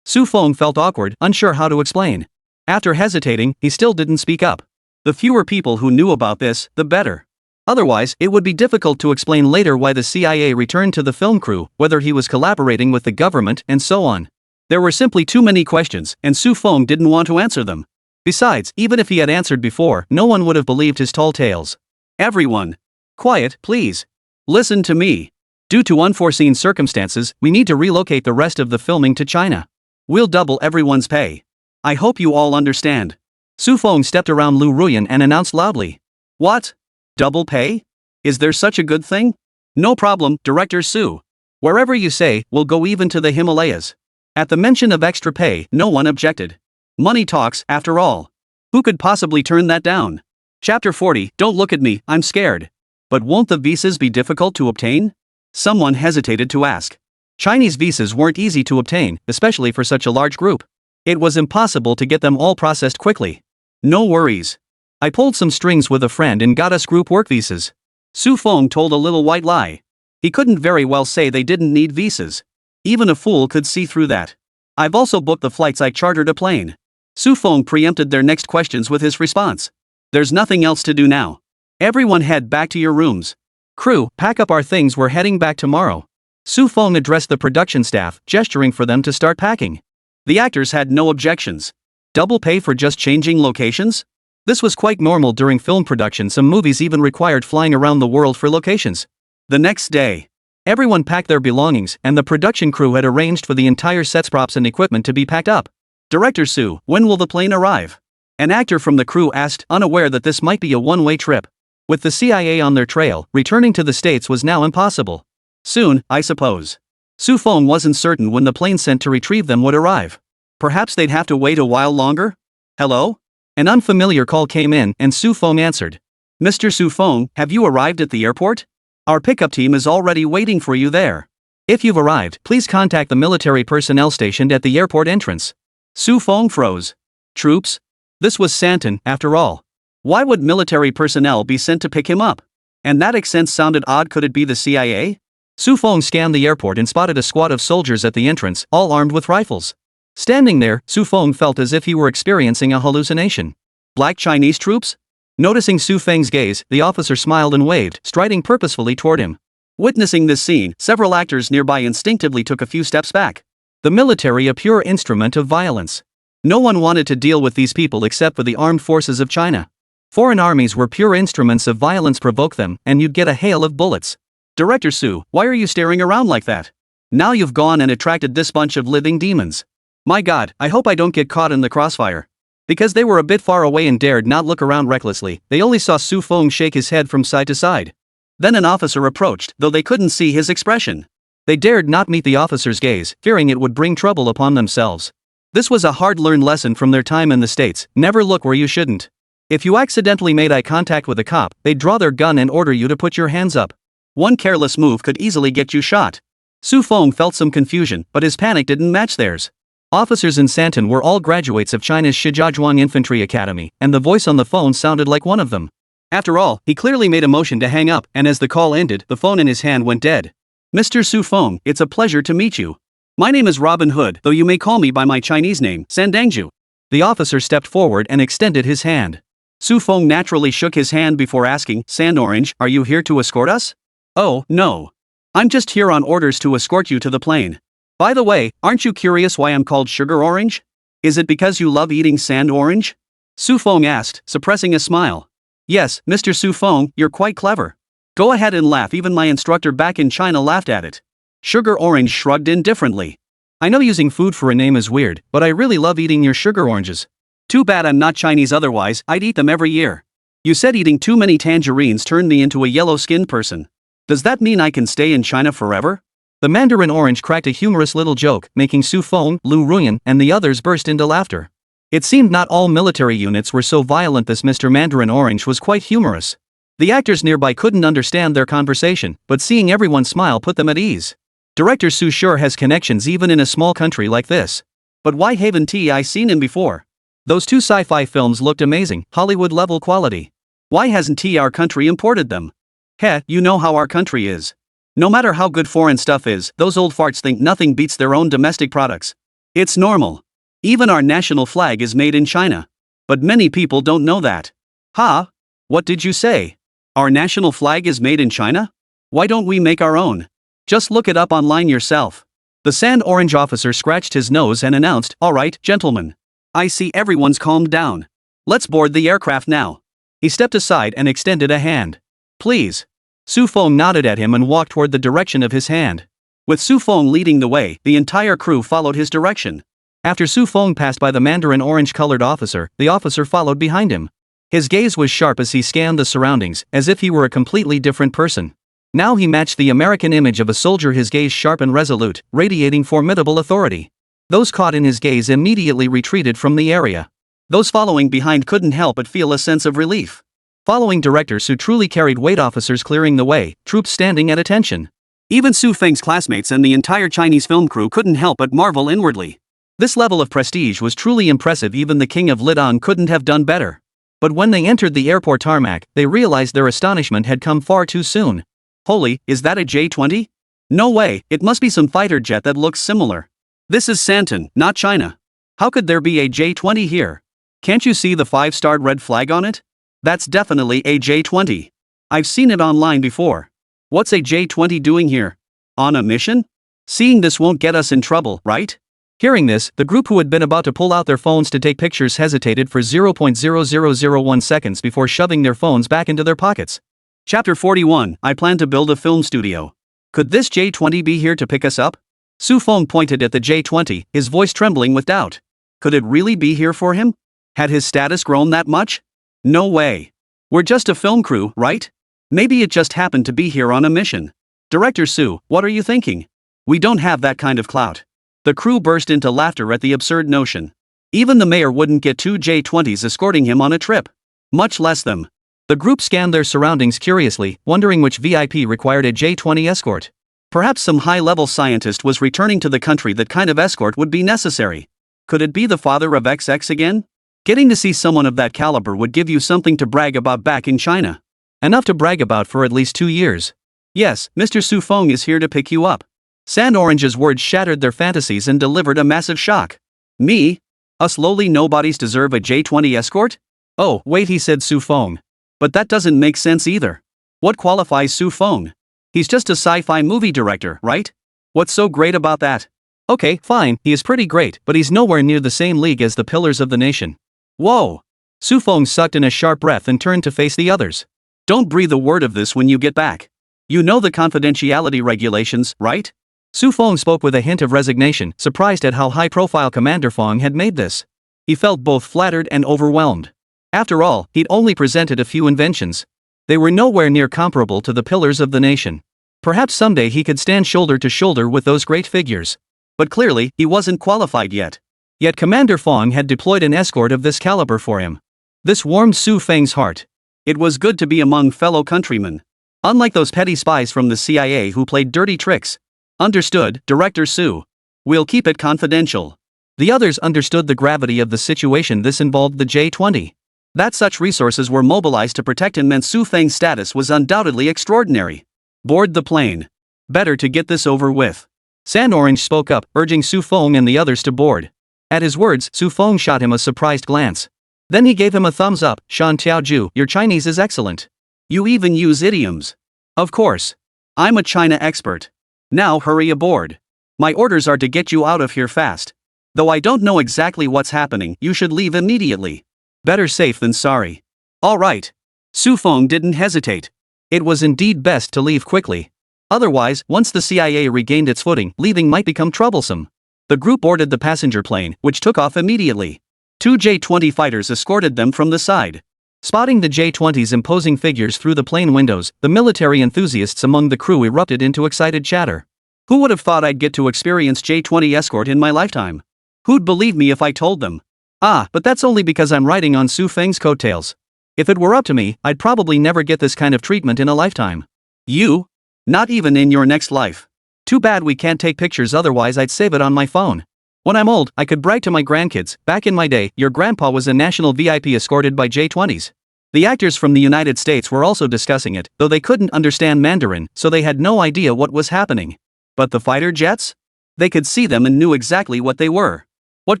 Su Feng felt awkward, unsure how to explain. After hesitating, he still didn't speak up. The fewer people who knew about this, the better. Otherwise, it would be difficult to explain later why the CIA returned to the film crew, whether he was collaborating with the government, and so on. There were simply too many questions, and Su Feng didn't want to answer them. Besides, even if he had answered before, no one would have believed his tall tales. Everyone. Quiet, please. Listen to me. Due to unforeseen circumstances, we need to relocate the rest of the filming to China. We'll double everyone's pay. I hope you all understand. Su Feng stepped around Lu Ruyan and announced loudly. What? Double pay? Is there such a good thing? No problem, Director Su. Wherever you say, we'll go even to the Himalayas. At the mention of extra pay, no one objected. Money talks, after all. Who could possibly turn that down? Chapter 40, Don't look at me, I'm scared. But won't the visas be difficult to obtain? Someone hesitated to ask. Chinese visas weren't easy to obtain, especially for such a large group. It was impossible to get them all processed quickly. No worries. I pulled some strings with a friend and got us group work visas. Su Feng told a little white lie. He couldn't very well say they didn't need visas. Even a fool could see through that. I've also booked the flights. I chartered a plane. Su Feng preempted their next questions with his response. There's nothing else to do now. Everyone head back to your rooms. Crew, pack up our things, we're heading back tomorrow. Su Feng addressed the production staff, gesturing for them to start packing. The actors had no objections. Double pay for just changing locations? This was quite normal during film production. Some movies even required flying around the world for locations. The next day, everyone packed their belongings, and the production crew had arranged for the entire set's props and equipment to be packed up. Director Su, when will the plane arrive? An actor from the crew asked, unaware that this might be a one-way trip. With the CIA on their trail, returning to the States was now impossible. Soon, I suppose. Su Feng wasn't certain when the plane sent to retrieve them would arrive. Perhaps they'd have to wait a while longer? Hello? An unfamiliar call came in, and Su Feng answered. Mr. Su Feng, have you arrived at the airport? Our pickup team is already waiting for you there. If you've arrived, please contact the military personnel stationed at the airport entrance. Su Feng froze. Troops? This was Santon, after all. Why would military personnel be sent to pick him up? And that accent sounded odd. Could it be the CIA? Su Feng scanned the airport and spotted a squad of soldiers at the entrance, all armed with rifles. Standing there, Su Feng felt as if he were experiencing a hallucination. Black Chinese troops? Noticing Su Feng's gaze, the officer smiled and waved, striding purposefully toward him. Witnessing this scene, several actors nearby instinctively took a few steps back. The military, a pure instrument of violence. No one wanted to deal with these people except for the armed forces of China. Foreign armies were pure instruments of violence. Provoke them, and you'd get a hail of bullets. Director Su, why are you staring around like that? Now you've gone and attracted this bunch of living demons. My God, I hope I don't get caught in the crossfire. Because they were a bit far away and dared not look around recklessly, they only saw Su Feng shake his head from side to side. Then an officer approached, though they couldn't see his expression. They dared not meet the officer's gaze, fearing it would bring trouble upon themselves. This was a hard-learned lesson from their time in the States. Never look where you shouldn't. If you accidentally made eye contact with a cop, they'd draw their gun and order you to put your hands up. One careless move could easily get you shot. Su Feng felt some confusion, but his panic didn't match theirs. Officers in Santon were all graduates of China's Shijiazhuang Infantry Academy, and the voice on the phone sounded like one of them. After all, he clearly made a motion to hang up, and as the call ended, the phone in his hand went dead. Mr. Su Feng, it's a pleasure to meet you. My name is Robin Hood, though you may call me by my Chinese name, Sandangju. The officer stepped forward and extended his hand. Su Feng naturally shook his hand before asking, Sand Orange, are you here to escort us? Oh, no. I'm just here on orders to escort you to the plane. By the way, aren't you curious why I'm called Sugar Orange? Is it because you love eating sand orange? Su Feng asked, suppressing a smile. Yes, Mr. Su Feng, you're quite clever. Go ahead and laugh. Even my instructor back in China laughed at it. Sugar Orange shrugged indifferently. I know using food for a name is weird, but I really love eating your sugar oranges. Too bad I'm not Chinese, otherwise I'd eat them every year. You said eating too many tangerines turned me into a yellow-skinned person. Does that mean I can stay in China forever? The Mandarin Orange cracked a humorous little joke, making Su Feng, Lu Ruyan, and the others burst into laughter. It seemed not all military units were so violent. This Mr. Mandarin Orange was quite humorous. The actors nearby couldn't understand their conversation, but seeing everyone smile put them at ease. Director Su sure has connections even in a small country like this. But why haven't I seen him before? Those two sci-fi films looked amazing, Hollywood-level quality. Why hasn't our country imported them? Heh, you know how our country is. No matter how good foreign stuff is, those old farts think nothing beats their own domestic products. It's normal. Even our national flag is made in China. But many people don't know that. Huh? What did you say? Our national flag is made in China? Why don't we make our own? Just look it up online yourself. The Sand Orange officer scratched his nose and announced, All right, gentlemen. I see everyone's calmed down. Let's board the aircraft now. He stepped aside and extended a hand. Please. Su Feng nodded at him and walked toward the direction of his hand. With Su Feng leading the way, the entire crew followed his direction. After Su Feng passed by the Mandarin Orange-colored officer, the officer followed behind him. His gaze was sharp as he scanned the surroundings, as if he were a completely different person. Now he matched the American image of a soldier, his gaze sharp and resolute, radiating formidable authority. Those caught in his gaze immediately retreated from the area. Those following behind couldn't help but feel a sense of relief. Following Director Su truly carried weight, officers clearing the way, troops standing at attention. Even Su Feng's classmates and the entire Chinese film crew couldn't help but marvel inwardly. This level of prestige was truly impressive. Even the king of Lidong couldn't have done better. But when they entered the airport tarmac, they realized their astonishment had come far too soon. Holy, is that a J-20? No way, it must be some fighter jet that looks similar. This is Santon, not China. How could there be a J-20 here? Can't you see the 5-starred red flag on it? That's definitely a J-20. I've seen it online before. What's a J-20 doing here? On a mission? Seeing this won't get us in trouble, right? Hearing this, the group who had been about to pull out their phones to take pictures hesitated for 0.0001 seconds before shoving their phones back into their pockets. Chapter 41, I plan to build a film studio. Could this J-20 be here to pick us up? Su Feng pointed at the J-20, his voice trembling with doubt. Could it really be here for him? Had his status grown that much? No way. We're just a film crew, right? Maybe it just happened to be here on a mission. Director Su, what are you thinking? We don't have that kind of clout. The crew burst into laughter at the absurd notion. Even the mayor wouldn't get two J-20s escorting him on a trip. Much less them. The group scanned their surroundings curiously, wondering which VIP required a J-20 escort. Perhaps some high-level scientist was returning to the country. That kind of escort would be necessary. Could it be the father of XX again? Getting to see someone of that caliber would give you something to brag about back in China. Enough to brag about for at least 2 years. Yes, Mr. Su Feng is here to pick you up. Sand Orange's words shattered their fantasies and delivered a massive shock. Me? Us lowly nobodies deserve a J-20 escort? Oh, wait, he said Su Feng. But that doesn't make sense either. What qualifies Su Feng? He's just a sci-fi movie director, right? What's so great about that? Okay, fine, he is pretty great, but he's nowhere near the same league as the pillars of the nation. Whoa! Su Feng sucked in a sharp breath and turned to face the others. Don't breathe a word of this when you get back. You know the confidentiality regulations, right? Su Feng spoke with a hint of resignation, surprised at how high-profile Commander Fong had made this. He felt both flattered and overwhelmed. After all, he'd only presented a few inventions. They were nowhere near comparable to the pillars of the nation. Perhaps someday he could stand shoulder to shoulder with those great figures. But clearly, he wasn't qualified yet. Yet Commander Fong had deployed an escort of this caliber for him. This warmed Su Feng's heart. It was good to be among fellow countrymen. Unlike those petty spies from the CIA who played dirty tricks. Understood, Director Su. We'll keep it confidential. The others understood the gravity of the situation. This involved the J-20. That such resources were mobilized to protect him meant Su Feng's status was undoubtedly extraordinary. Board the plane. Better to get this over with. Sand Orange spoke up, urging Su Feng and the others to board. At his words, Su Feng shot him a surprised glance. Then he gave him a thumbs up. Shan Tiaoju, your Chinese is excellent. You even use idioms. Of course. I'm a China expert. Now hurry aboard. My orders are to get you out of here fast. Though I don't know exactly what's happening, you should leave immediately. Better safe than sorry. All right. Su Feng didn't hesitate. It was indeed best to leave quickly. Otherwise, once the CIA regained its footing, leaving might become troublesome. The group boarded the passenger plane, which took off immediately. 2 J-20 fighters escorted them from the side. Spotting the J-20's imposing figures through the plane windows, the military enthusiasts among the crew erupted into excited chatter. Who would have thought I'd get to experience J-20 escort in my lifetime? Who'd believe me if I told them? But that's only because I'm riding on Su Feng's coattails. If it were up to me, I'd probably never get this kind of treatment in a lifetime. You? Not even in your next life. Too bad we can't take pictures, otherwise I'd save it on my phone. When I'm old, I could brag to my grandkids, back in my day, your grandpa was a national VIP escorted by J-20s. The actors from the United States were also discussing it, though they couldn't understand Mandarin, so they had no idea what was happening. But the fighter jets? They could see them and knew exactly what they were. What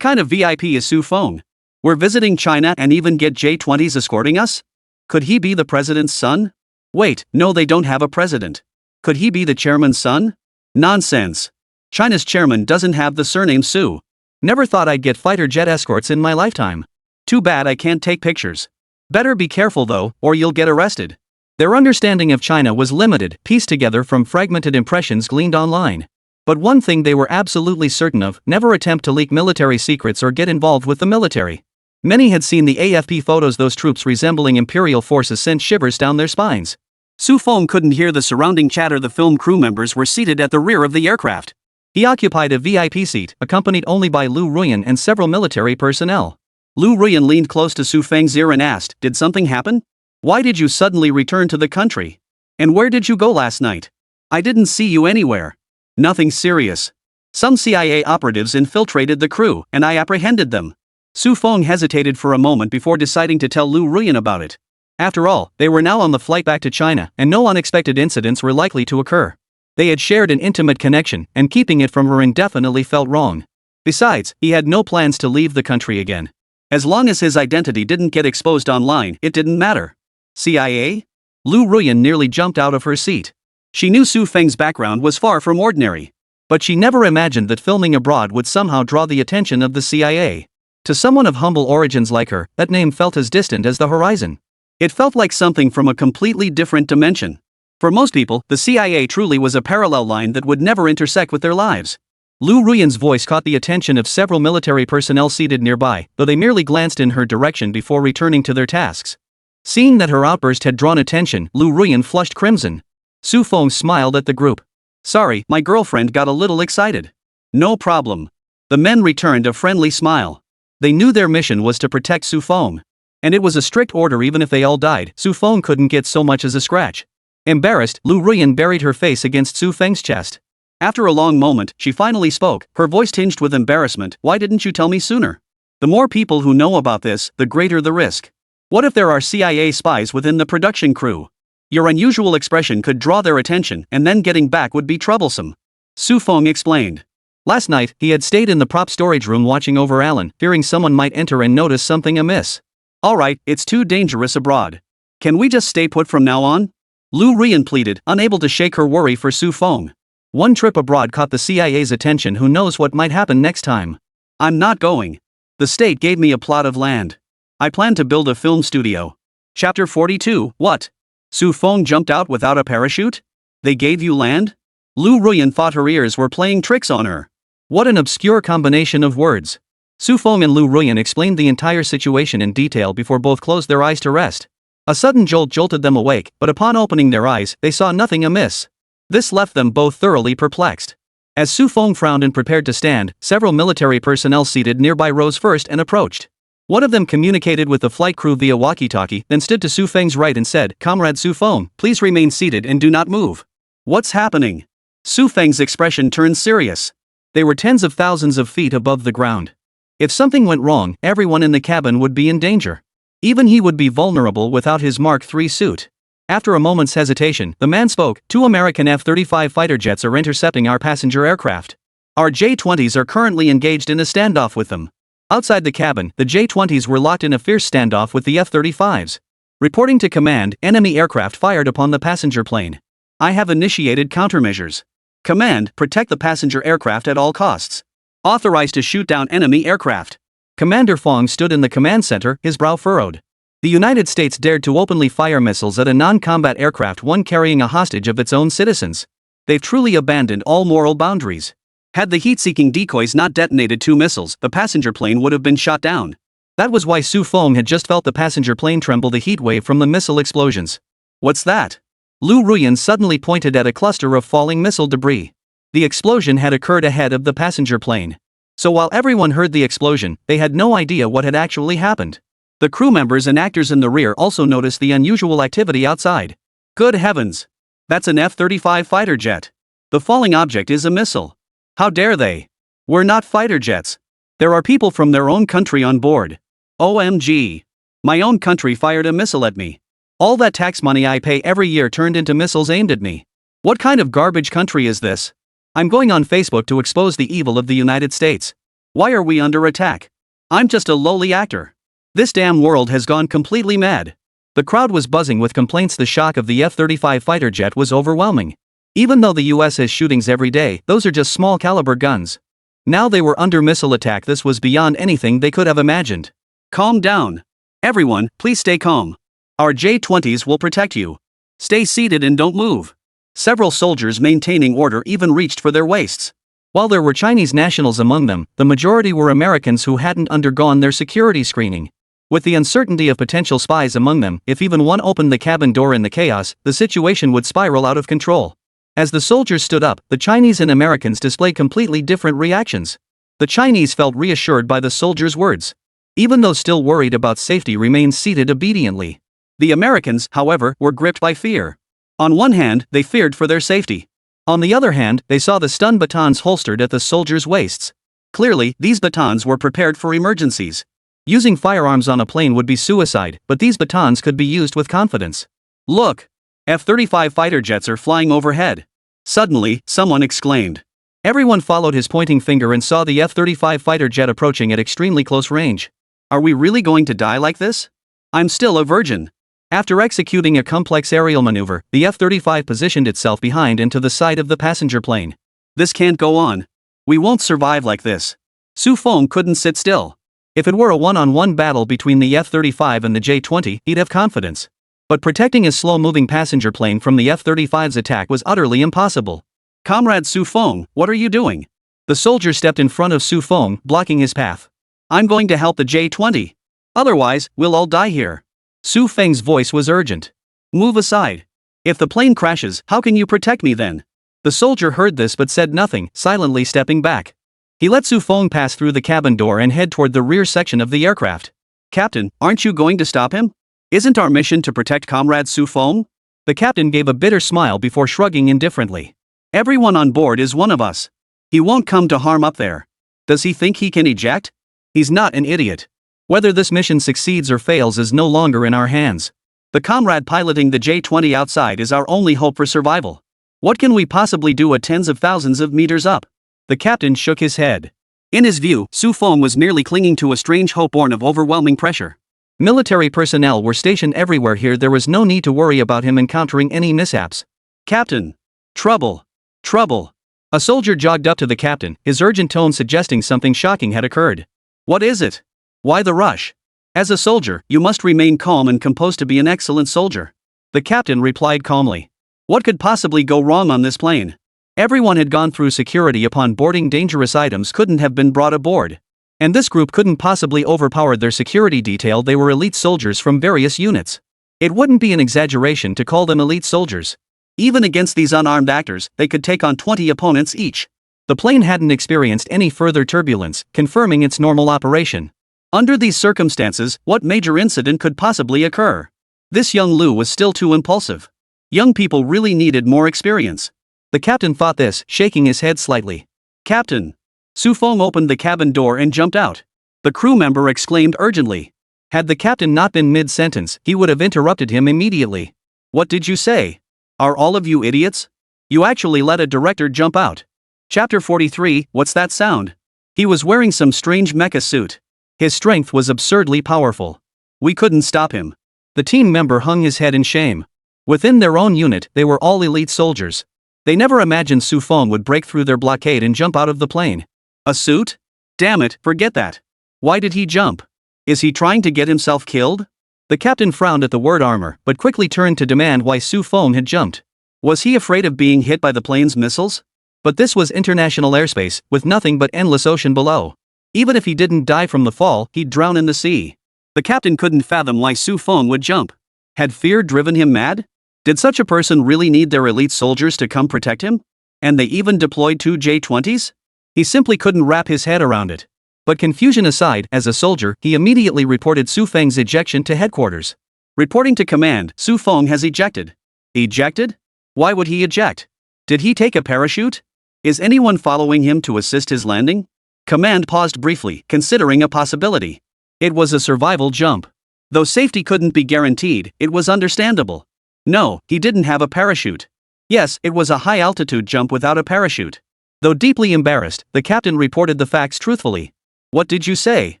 kind of VIP is Su Feng? We're visiting China and even get J-20s escorting us? Could he be the president's son? Wait, no, they don't have a president. Could he be the chairman's son? Nonsense. China's chairman doesn't have the surname Su. Never thought I'd get fighter jet escorts in my lifetime. Too bad I can't take pictures. Better be careful though, or you'll get arrested. Their understanding of China was limited, pieced together from fragmented impressions gleaned online. But one thing they were absolutely certain of: never attempt to leak military secrets or get involved with the military. Many had seen the AFP photos. Those troops resembling imperial forces sent shivers down their spines. Su Feng couldn't hear the surrounding chatter. The film crew members were seated at the rear of the aircraft. He occupied a VIP seat, accompanied only by Lu Ruyan and several military personnel. Lu Ruyan leaned close to Su Feng's ear and asked, "Did something happen? Why did you suddenly return to the country? And where did you go last night? I didn't see you anywhere." "Nothing serious. Some CIA operatives infiltrated the crew, and I apprehended them." Su Feng hesitated for a moment before deciding to tell Lu Ruyan about it. After all, they were now on the flight back to China, and no unexpected incidents were likely to occur. They had shared an intimate connection, and keeping it from her indefinitely felt wrong. Besides, he had no plans to leave the country again. As long as his identity didn't get exposed online, it didn't matter. CIA? Lu Ruyan nearly jumped out of her seat. She knew Su Feng's background was far from ordinary. But she never imagined that filming abroad would somehow draw the attention of the CIA. To someone of humble origins like her, that name felt as distant as the horizon. It felt like something from a completely different dimension. For most people, the CIA truly was a parallel line that would never intersect with their lives. Lu Ruyan's voice caught the attention of several military personnel seated nearby, though they merely glanced in her direction before returning to their tasks. Seeing that her outburst had drawn attention, Lu Ruyan flushed crimson. Su Feng smiled at the group. "Sorry, my girlfriend got a little excited." "No problem." The men returned a friendly smile. They knew their mission was to protect Su Feng. And it was a strict order. Even if they all died, Su Feng couldn't get so much as a scratch. Embarrassed, Lu Ruyan buried her face against Su Feng's chest. After a long moment, she finally spoke, her voice tinged with embarrassment. "Why didn't you tell me sooner? The more people who know about this, the greater the risk. What if there are CIA spies within the production crew? Your unusual expression could draw their attention, and then getting back would be troublesome." Su Feng explained. Last night, he had stayed in the prop storage room watching over Alan, fearing someone might enter and notice something amiss. "Alright, it's too dangerous abroad. Can we just stay put from now on?" Lu Ruyan pleaded, unable to shake her worry for Su Feng. One trip abroad caught the CIA's attention. Who knows what might happen next time? "I'm not going. The state gave me a plot of land. I plan to build a film studio." Chapter 42, What? Su Feng jumped out without a parachute? They gave you land? Lu Ruyan thought her ears were playing tricks on her. What an obscure combination of words. Su Feng and Lu Ruyan explained the entire situation in detail before both closed their eyes to rest. A sudden jolt jolted them awake, but upon opening their eyes, they saw nothing amiss. This left them both thoroughly perplexed. As Su Feng frowned and prepared to stand, several military personnel seated nearby rose first and approached. One of them communicated with the flight crew via walkie-talkie, then stood to Su Feng's right and said, "Comrade Su Feng, please remain seated and do not move." "What's happening?" Su Feng's expression turned serious. They were tens of thousands of feet above the ground. If something went wrong, everyone in the cabin would be in danger. Even he would be vulnerable without his Mark III suit. After a moment's hesitation, the man spoke. "Two American F-35 fighter jets are intercepting our passenger aircraft. Our J-20s are currently engaged in a standoff with them." Outside the cabin, the J-20s were locked in a fierce standoff with the F-35s. Reporting to command, enemy aircraft fired upon the passenger plane. "I have initiated countermeasures. Command, protect the passenger aircraft at all costs." Authorized to shoot down enemy aircraft. Commander Fong stood in the command center, his brow furrowed. The United States dared to openly fire missiles at a non-combat aircraft, one carrying a hostage of its own citizens. They've truly abandoned all moral boundaries. Had the heat-seeking decoys not detonated 2 missiles, the passenger plane would have been shot down. That was why Su Feng had just felt the passenger plane tremble, the heat wave from the missile explosions. What's that? Lu Ruyan suddenly pointed at a cluster of falling missile debris. The explosion had occurred ahead of the passenger plane. So while everyone heard the explosion, they had no idea what had actually happened. The crew members and actors in the rear also noticed the unusual activity outside. Good heavens! That's an F-35 fighter jet. The falling object is a missile. How dare they? We're not fighter jets. There are people from their own country on board. OMG. My own country fired a missile at me. All that tax money I pay every year turned into missiles aimed at me. What kind of garbage country is this? I'm going on Facebook to expose the evil of the United States. Why are we under attack? I'm just a lowly actor. This damn world has gone completely mad. The crowd was buzzing with complaints. The shock of the F-35 fighter jet was overwhelming. Even though the US has shootings every day, those are just small caliber guns. Now they were under missile attack. This was beyond anything they could have imagined. Calm down. Everyone, please stay calm. Our J-20s will protect you. Stay seated and don't move. Several soldiers maintaining order even reached for their waists. While there were Chinese nationals among them, the majority were Americans who hadn't undergone their security screening. With the uncertainty of potential spies among them, if even one opened the cabin door in the chaos, the situation would spiral out of control. As the soldiers stood up, the Chinese and Americans displayed completely different reactions. The Chinese felt reassured by the soldiers' words. Even though still worried about safety, remained seated obediently. The Americans, however, were gripped by fear. On one hand, they feared for their safety. On the other hand, they saw the stun batons holstered at the soldiers' waists. Clearly, these batons were prepared for emergencies. Using firearms on a plane would be suicide, but these batons could be used with confidence. Look! F-35 fighter jets are flying overhead. Suddenly, someone exclaimed. Everyone followed his pointing finger and saw the F-35 fighter jet approaching at extremely close range. Are we really going to die like this? I'm still a virgin. After executing a complex aerial maneuver, the F-35 positioned itself behind and to the side of the passenger plane. This can't go on. We won't survive like this. Su Feng couldn't sit still. If it were a one-on-one battle between the F-35 and the J-20, he'd have confidence. But protecting a slow-moving passenger plane from the F-35's attack was utterly impossible. Comrade Su Feng, what are you doing? The soldier stepped in front of Su Feng, blocking his path. I'm going to help the J-20. Otherwise, we'll all die here. Su Feng's voice was urgent. Move aside. If the plane crashes, how can you protect me then? The soldier heard this but said nothing, silently stepping back. He let Su Feng pass through the cabin door and head toward the rear section of the aircraft. Captain, aren't you going to stop him? Isn't our mission to protect Comrade Su Feng? The captain gave a bitter smile before shrugging indifferently. Everyone on board is one of us. He won't come to harm up there. Does he think he can eject? He's not an idiot. Whether this mission succeeds or fails is no longer in our hands. The comrade piloting the J-20 outside is our only hope for survival. What can we possibly do at tens of thousands of meters up? The captain shook his head. In his view, Su Feng was merely clinging to a strange hope born of overwhelming pressure. Military personnel were stationed everywhere here. There was no need to worry about him encountering any mishaps. Captain! Trouble! Trouble! A soldier jogged up to the captain, his urgent tone suggesting something shocking had occurred. What is it? Why the rush? As a soldier, you must remain calm and composed to be an excellent soldier. The captain replied calmly. What could possibly go wrong on this plane? Everyone had gone through security upon boarding. Dangerous items couldn't have been brought aboard. And this group couldn't possibly overpower their security detail. They were elite soldiers from various units. It wouldn't be an exaggeration to call them elite soldiers. Even against these unarmed actors, they could take on 20 opponents each. The plane hadn't experienced any further turbulence, confirming its normal operation. Under these circumstances, what major incident could possibly occur? This young Lu was still too impulsive. Young people really needed more experience. The captain thought this, shaking his head slightly. Captain! Su Feng opened the cabin door and jumped out. The crew member exclaimed urgently. Had the captain not been mid-sentence, he would have interrupted him immediately. What did you say? Are all of you idiots? You actually let a director jump out. Chapter 43, what's that sound? He was wearing some strange mecha suit. His strength was absurdly powerful. We couldn't stop him. The team member hung his head in shame. Within their own unit, they were all elite soldiers. They never imagined Su Feng would break through their blockade and jump out of the plane. A suit? Damn it, forget that. Why did he jump? Is he trying to get himself killed? The captain frowned at the word armor, but quickly turned to demand why Su Feng had jumped. Was he afraid of being hit by the plane's missiles? But this was international airspace, with nothing but endless ocean below. Even if he didn't die from the fall, he'd drown in the sea. The captain couldn't fathom why Su Feng would jump. Had fear driven him mad? Did such a person really need their elite soldiers to come protect him? And they even deployed 2 J-20s? He simply couldn't wrap his head around it. But confusion aside, as a soldier, he immediately reported Su Feng's ejection to headquarters. Reporting to command, Su Feng has ejected. Ejected? Why would he eject? Did he take a parachute? Is anyone following him to assist his landing? Command paused briefly, considering a possibility. It was a survival jump. Though safety couldn't be guaranteed, it was understandable. No, he didn't have a parachute. Yes, it was a high-altitude jump without a parachute. Though deeply embarrassed, the captain reported the facts truthfully. What did you say?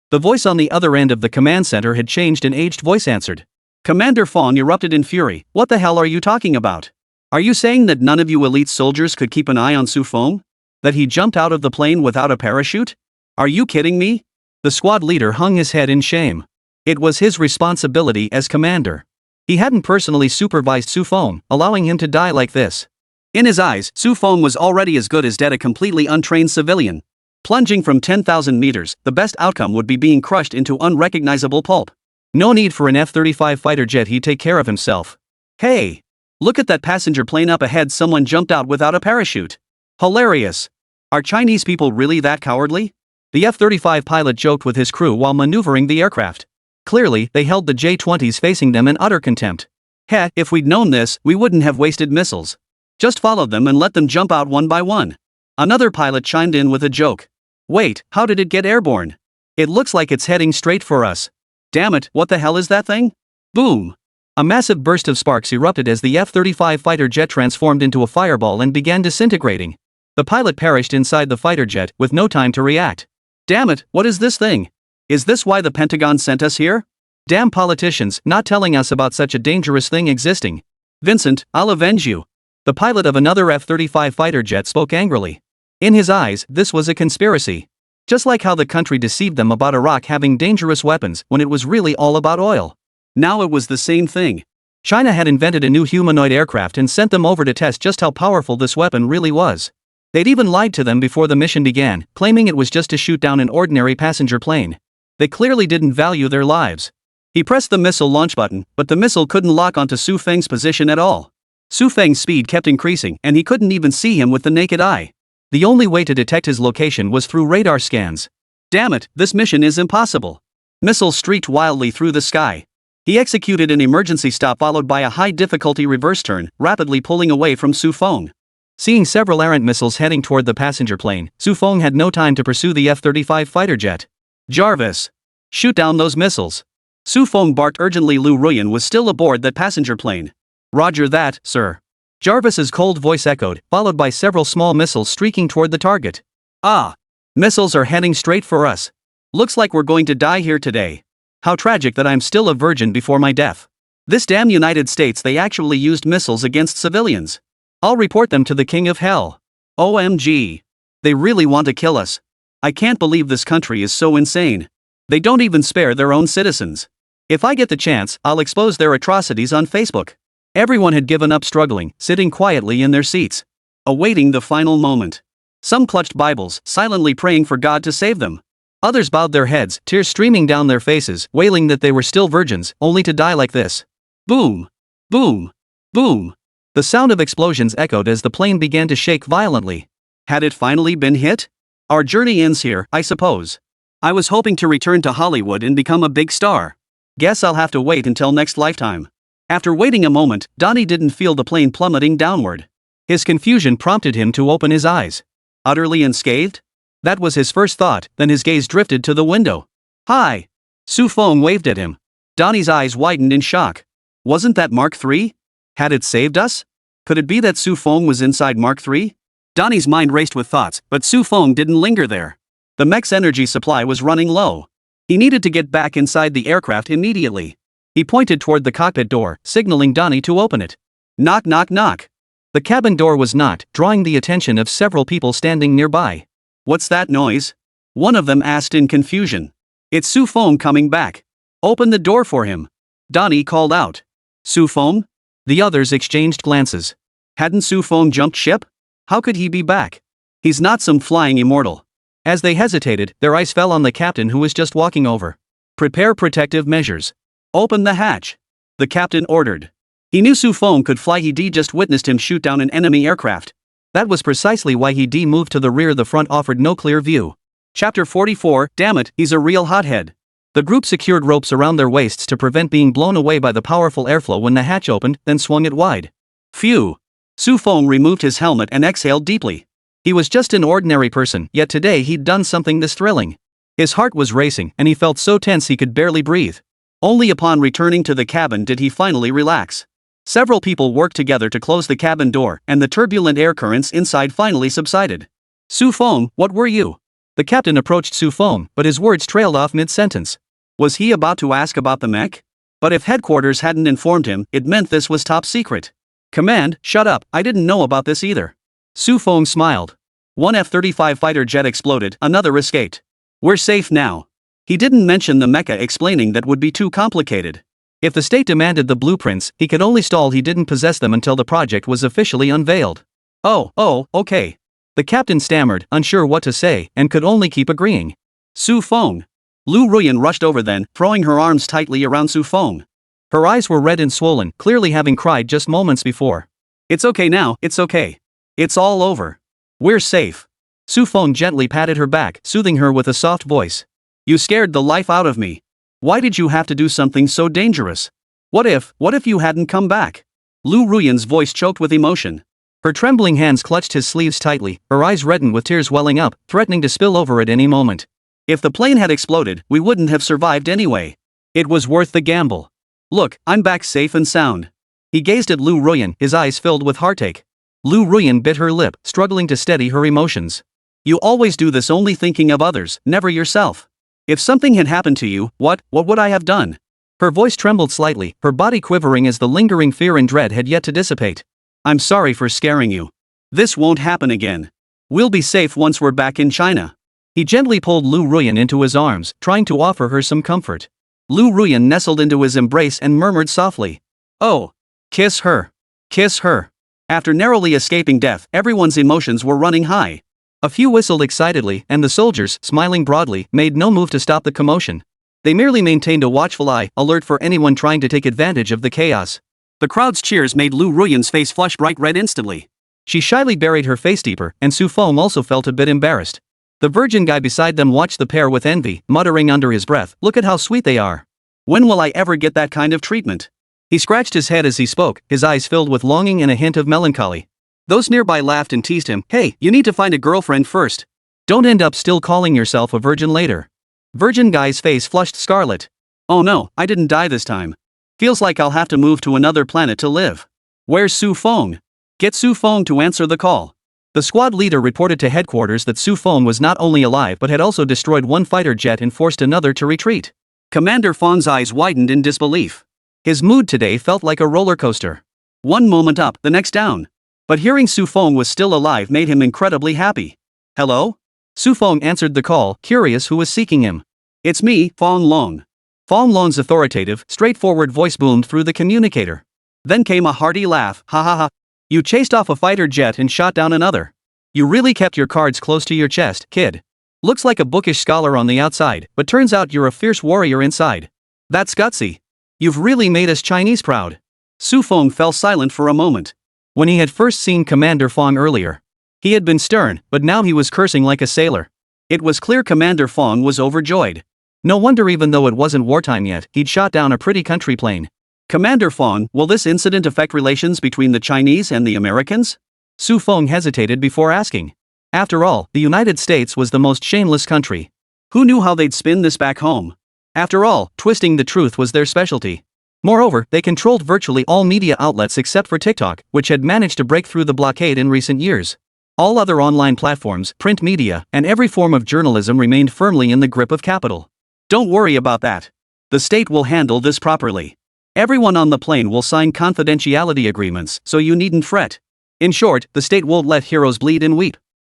The voice on the other end of the command center had changed. An aged voice answered. Commander Fong erupted in fury. What the hell are you talking about? Are you saying that none of you elite soldiers could keep an eye on Su Feng? That he jumped out of the plane without a parachute? Are you kidding me? The squad leader hung his head in shame. It was his responsibility as commander. He hadn't personally supervised Su Feng, allowing him to die like this. In his eyes, Su Feng was already as good as dead, a completely untrained civilian. Plunging from 10,000 meters, the best outcome would be being crushed into unrecognizable pulp. No need for an F-35 fighter jet, he'd take care of himself. Hey! Look at that passenger plane up ahead, someone jumped out without a parachute. Hilarious. Are Chinese people really that cowardly? The F-35 pilot joked with his crew while maneuvering the aircraft. Clearly, they held the J-20s facing them in utter contempt. Heh, if we'd known this, we wouldn't have wasted missiles. Just follow them and let them jump out one by one. Another pilot chimed in with a joke. Wait, how did it get airborne? It looks like it's heading straight for us. Damn it, what the hell is that thing? Boom! A massive burst of sparks erupted as the F-35 fighter jet transformed into a fireball and began disintegrating. The pilot perished inside the fighter jet with no time to react. Damn it, what is this thing? Is this why the Pentagon sent us here? Damn politicians, not telling us about such a dangerous thing existing. Vincent, I'll avenge you. The pilot of another F-35 fighter jet spoke angrily. In his eyes, this was a conspiracy. Just like how the country deceived them about Iraq having dangerous weapons when it was really all about oil. Now it was the same thing. China had invented a new humanoid aircraft and sent them over to test just how powerful this weapon really was. They'd even lied to them before the mission began, claiming it was just to shoot down an ordinary passenger plane. They clearly didn't value their lives. He pressed the missile launch button, but the missile couldn't lock onto Su Feng's position at all. Su Feng's speed kept increasing, and he couldn't even see him with the naked eye. The only way to detect his location was through radar scans. Damn it, this mission is impossible. Missiles streaked wildly through the sky. He executed an emergency stop followed by a high-difficulty reverse turn, rapidly pulling away from Su Feng. Seeing several errant missiles heading toward the passenger plane, Su Feng had no time to pursue the F-35 fighter jet. Jarvis! Shoot down those missiles. Su Feng barked urgently. Lu Ruyan was still aboard that passenger plane. Roger that, sir. Jarvis's cold voice echoed, followed by several small missiles streaking toward the target. Ah! Missiles are heading straight for us. Looks like we're going to die here today. How tragic that I'm still a virgin before my death. This damn United States, they actually used missiles against civilians. I'll report them to the King of Hell. OMG. They really want to kill us. I can't believe this country is so insane. They don't even spare their own citizens. If I get the chance, I'll expose their atrocities on Facebook. Everyone had given up struggling, sitting quietly in their seats, awaiting the final moment. Some clutched Bibles, silently praying for God to save them. Others bowed their heads, tears streaming down their faces, wailing that they were still virgins, only to die like this. Boom! Boom! Boom! The sound of explosions echoed as the plane began to shake violently. Had it finally been hit? Our journey ends here, I suppose. I was hoping to return to Hollywood and become a big star. Guess I'll have to wait until next lifetime. After waiting a moment, Donnie didn't feel the plane plummeting downward. His confusion prompted him to open his eyes. Utterly unscathed? That was his first thought, then his gaze drifted to the window. Hi! Su Feng waved at him. Donnie's eyes widened in shock. Wasn't that Mark III? Had it saved us? Could it be that Su Feng was inside Mark III? Donnie's mind raced with thoughts, but Su Feng didn't linger there. The mech's energy supply was running low. He needed to get back inside the aircraft immediately. He pointed toward the cockpit door, signaling Donnie to open it. Knock, knock, knock. The cabin door was knocked, drawing the attention of several people standing nearby. What's that noise? One of them asked in confusion. It's Su Feng coming back. Open the door for him. Donnie called out. Su Feng? The others exchanged glances. Hadn't Su Feng jumped ship? How could he be back? He's not some flying immortal. As they hesitated, their eyes fell on the captain who was just walking over. Prepare protective measures. Open the hatch. The captain ordered. He knew Su Feng could fly. He'd just witnessed him shoot down an enemy aircraft. That was precisely why he'd moved to the rear. The front offered no clear view. Chapter 44, damn it, he's a real hothead. The group secured ropes around their waists to prevent being blown away by the powerful airflow when the hatch opened, then swung it wide. Phew. Su Feng removed his helmet and exhaled deeply. He was just an ordinary person, yet today he'd done something this thrilling. His heart was racing, and he felt so tense he could barely breathe. Only upon returning to the cabin did he finally relax. Several people worked together to close the cabin door, and the turbulent air currents inside finally subsided. Su Feng, what were you? The captain approached Su Feng, but his words trailed off mid-sentence. Was he about to ask about the mech? But if headquarters hadn't informed him, it meant this was top secret. Command, shut up, I didn't know about this either. Su Feng smiled. One F-35 fighter jet exploded, another escaped. We're safe now. He didn't mention the mecha, explaining that would be too complicated. If the state demanded the blueprints, he could only stall. He didn't possess them until the project was officially unveiled. Oh, okay. The captain stammered, unsure what to say, and could only keep agreeing. Su Feng. Lu Ruyan rushed over then, throwing her arms tightly around Su Feng. Her eyes were red and swollen, clearly having cried just moments before. It's okay now, it's okay. It's all over. We're safe. Su Feng gently patted her back, soothing her with a soft voice. You scared the life out of me. Why did you have to do something so dangerous? What if you hadn't come back? Lu Ruyan's voice choked with emotion. Her trembling hands clutched his sleeves tightly, her eyes reddened with tears welling up, threatening to spill over at any moment. If the plane had exploded, we wouldn't have survived anyway. It was worth the gamble. Look, I'm back safe and sound. He gazed at Lu Ruyan, his eyes filled with heartache. Lu Ruyan bit her lip, struggling to steady her emotions. You always do this, only thinking of others, never yourself. If something had happened to you, what would I have done? Her voice trembled slightly, her body quivering as the lingering fear and dread had yet to dissipate. I'm sorry for scaring you. This won't happen again. We'll be safe once we're back in China. He gently pulled Lu Ruyan into his arms, trying to offer her some comfort. Lu Ruyan nestled into his embrace and murmured softly. Oh. Kiss her. Kiss her. After narrowly escaping death, everyone's emotions were running high. A few whistled excitedly, and the soldiers, smiling broadly, made no move to stop the commotion. They merely maintained a watchful eye, alert for anyone trying to take advantage of the chaos. The crowd's cheers made Lu Ruyan's face flush bright red instantly. She shyly buried her face deeper, and Su Feng also felt a bit embarrassed. The virgin guy beside them watched the pair with envy, muttering under his breath, look at how sweet they are. When will I ever get that kind of treatment? He scratched his head as he spoke, his eyes filled with longing and a hint of melancholy. Those nearby laughed and teased him. Hey, you need to find a girlfriend first. Don't end up still calling yourself a virgin later. Virgin guy's face flushed scarlet. Oh no, I didn't die this time. Feels like I'll have to move to another planet to live. Where's Su Feng? Get Su Feng to answer the call. The squad leader reported to headquarters that Su Feng was not only alive but had also destroyed one fighter jet and forced another to retreat. Commander Feng's eyes widened in disbelief. His mood today felt like a roller coaster. One moment up, the next down. But hearing Su Feng was still alive made him incredibly happy. Hello? Su Feng answered the call, curious who was seeking him. It's me, Feng Long. Feng Long's authoritative, straightforward voice boomed through the communicator. Then came a hearty laugh, ha ha ha. You chased off a fighter jet and shot down another. You really kept your cards close to your chest, kid. Looks like a bookish scholar on the outside, but turns out you're a fierce warrior inside. That's gutsy. You've really made us Chinese proud. Su Feng fell silent for a moment. When he had first seen Commander Feng earlier, he had been stern, but now he was cursing like a sailor. It was clear Commander Feng was overjoyed. No wonder, even though it wasn't wartime yet, he'd shot down a pretty country plane. Commander Feng, will this incident affect relations between the Chinese and the Americans? Su Feng hesitated before asking. After all, the United States was the most shameless country. Who knew how they'd spin this back home? After all, twisting the truth was their specialty. Moreover, they controlled virtually all media outlets except for TikTok, which had managed to break through the blockade in recent years. All other online platforms, print media, and every form of journalism remained firmly in the grip of capital. Don't worry about that. The state will handle this properly. Everyone on the plane will sign confidentiality agreements, so you needn't fret. In short, the state won't let heroes bleed and weep.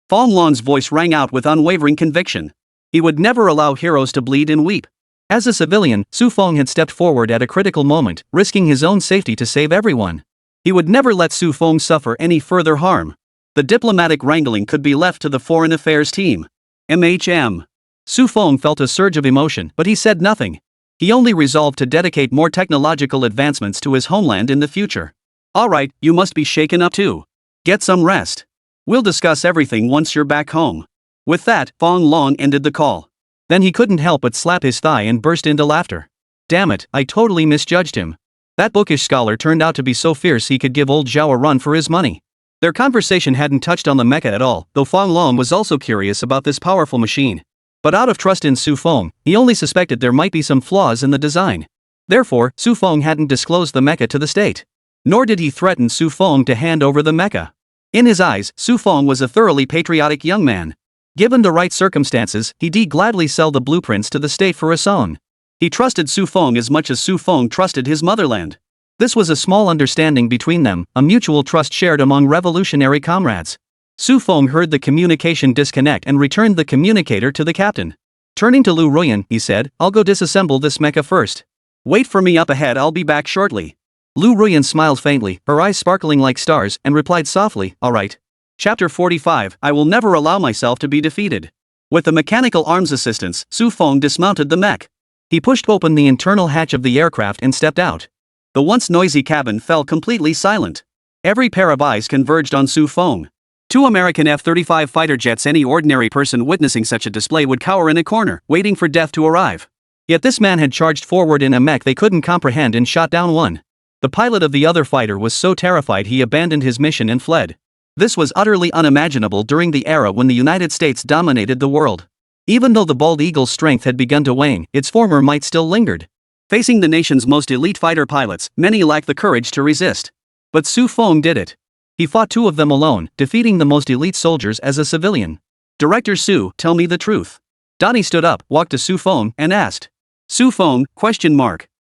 Fong Long's voice rang out with unwavering conviction. He would never allow heroes to bleed and weep. As a civilian, Su Fong had stepped forward at a critical moment, risking his own safety to save everyone. He would never let Su Fong suffer any further harm. The diplomatic wrangling could be left to the Foreign Affairs team. MHM. Su Fong felt a surge of emotion, but he said nothing. He only resolved to dedicate more technological advancements to his homeland in the future. Alright, you must be shaken up too. Get some rest. We'll discuss everything once you're back home. With that, Fong Long ended the call. Then he couldn't help but slap his thigh and burst into laughter. Damn it, I totally misjudged him. That bookish scholar turned out to be so fierce he could give old Zhao a run for his money. Their conversation hadn't touched on the mecha at all, though Fong Long was also curious about this powerful machine. But out of trust in Su Fong, he only suspected there might be some flaws in the design. Therefore, Su Fong hadn't disclosed the mecha to the state. Nor did he threaten Su Fong to hand over the mecha. In his eyes, Su Fong was a thoroughly patriotic young man. Given the right circumstances, he'd gladly sell the blueprints to the state for a song. He trusted Su Fong as much as Su Fong trusted his motherland. This was a small understanding between them, a mutual trust shared among revolutionary comrades. Su Fong heard the communication disconnect and returned the communicator to the captain. Turning to Lu Ruyan, he said, I'll go disassemble this mecha first. Wait for me up ahead, I'll be back shortly. Lu Ruyan smiled faintly, her eyes sparkling like stars, and replied softly, alright. Chapter 45, I will never allow myself to be defeated. With the mechanical arms assistance, Su Fong dismounted the mech. He pushed open the internal hatch of the aircraft and stepped out. The once noisy cabin fell completely silent. Every pair of eyes converged on Su Fong. Two American F-35 fighter jets. Any ordinary person witnessing such a display would cower in a corner, waiting for death to arrive. Yet this man had charged forward in a mech they couldn't comprehend and shot down one. The pilot of the other fighter was so terrified he abandoned his mission and fled. This was utterly unimaginable during the era when the United States dominated the world. Even though the bald eagle's strength had begun to wane, its former might still lingered. Facing the nation's most elite fighter pilots, many lacked the courage to resist. But Su Fong did it. He fought two of them alone, defeating the most elite soldiers as a civilian. Director Su, tell me the truth. Donnie stood up, walked to Su Fong, and asked. Su Fong, ?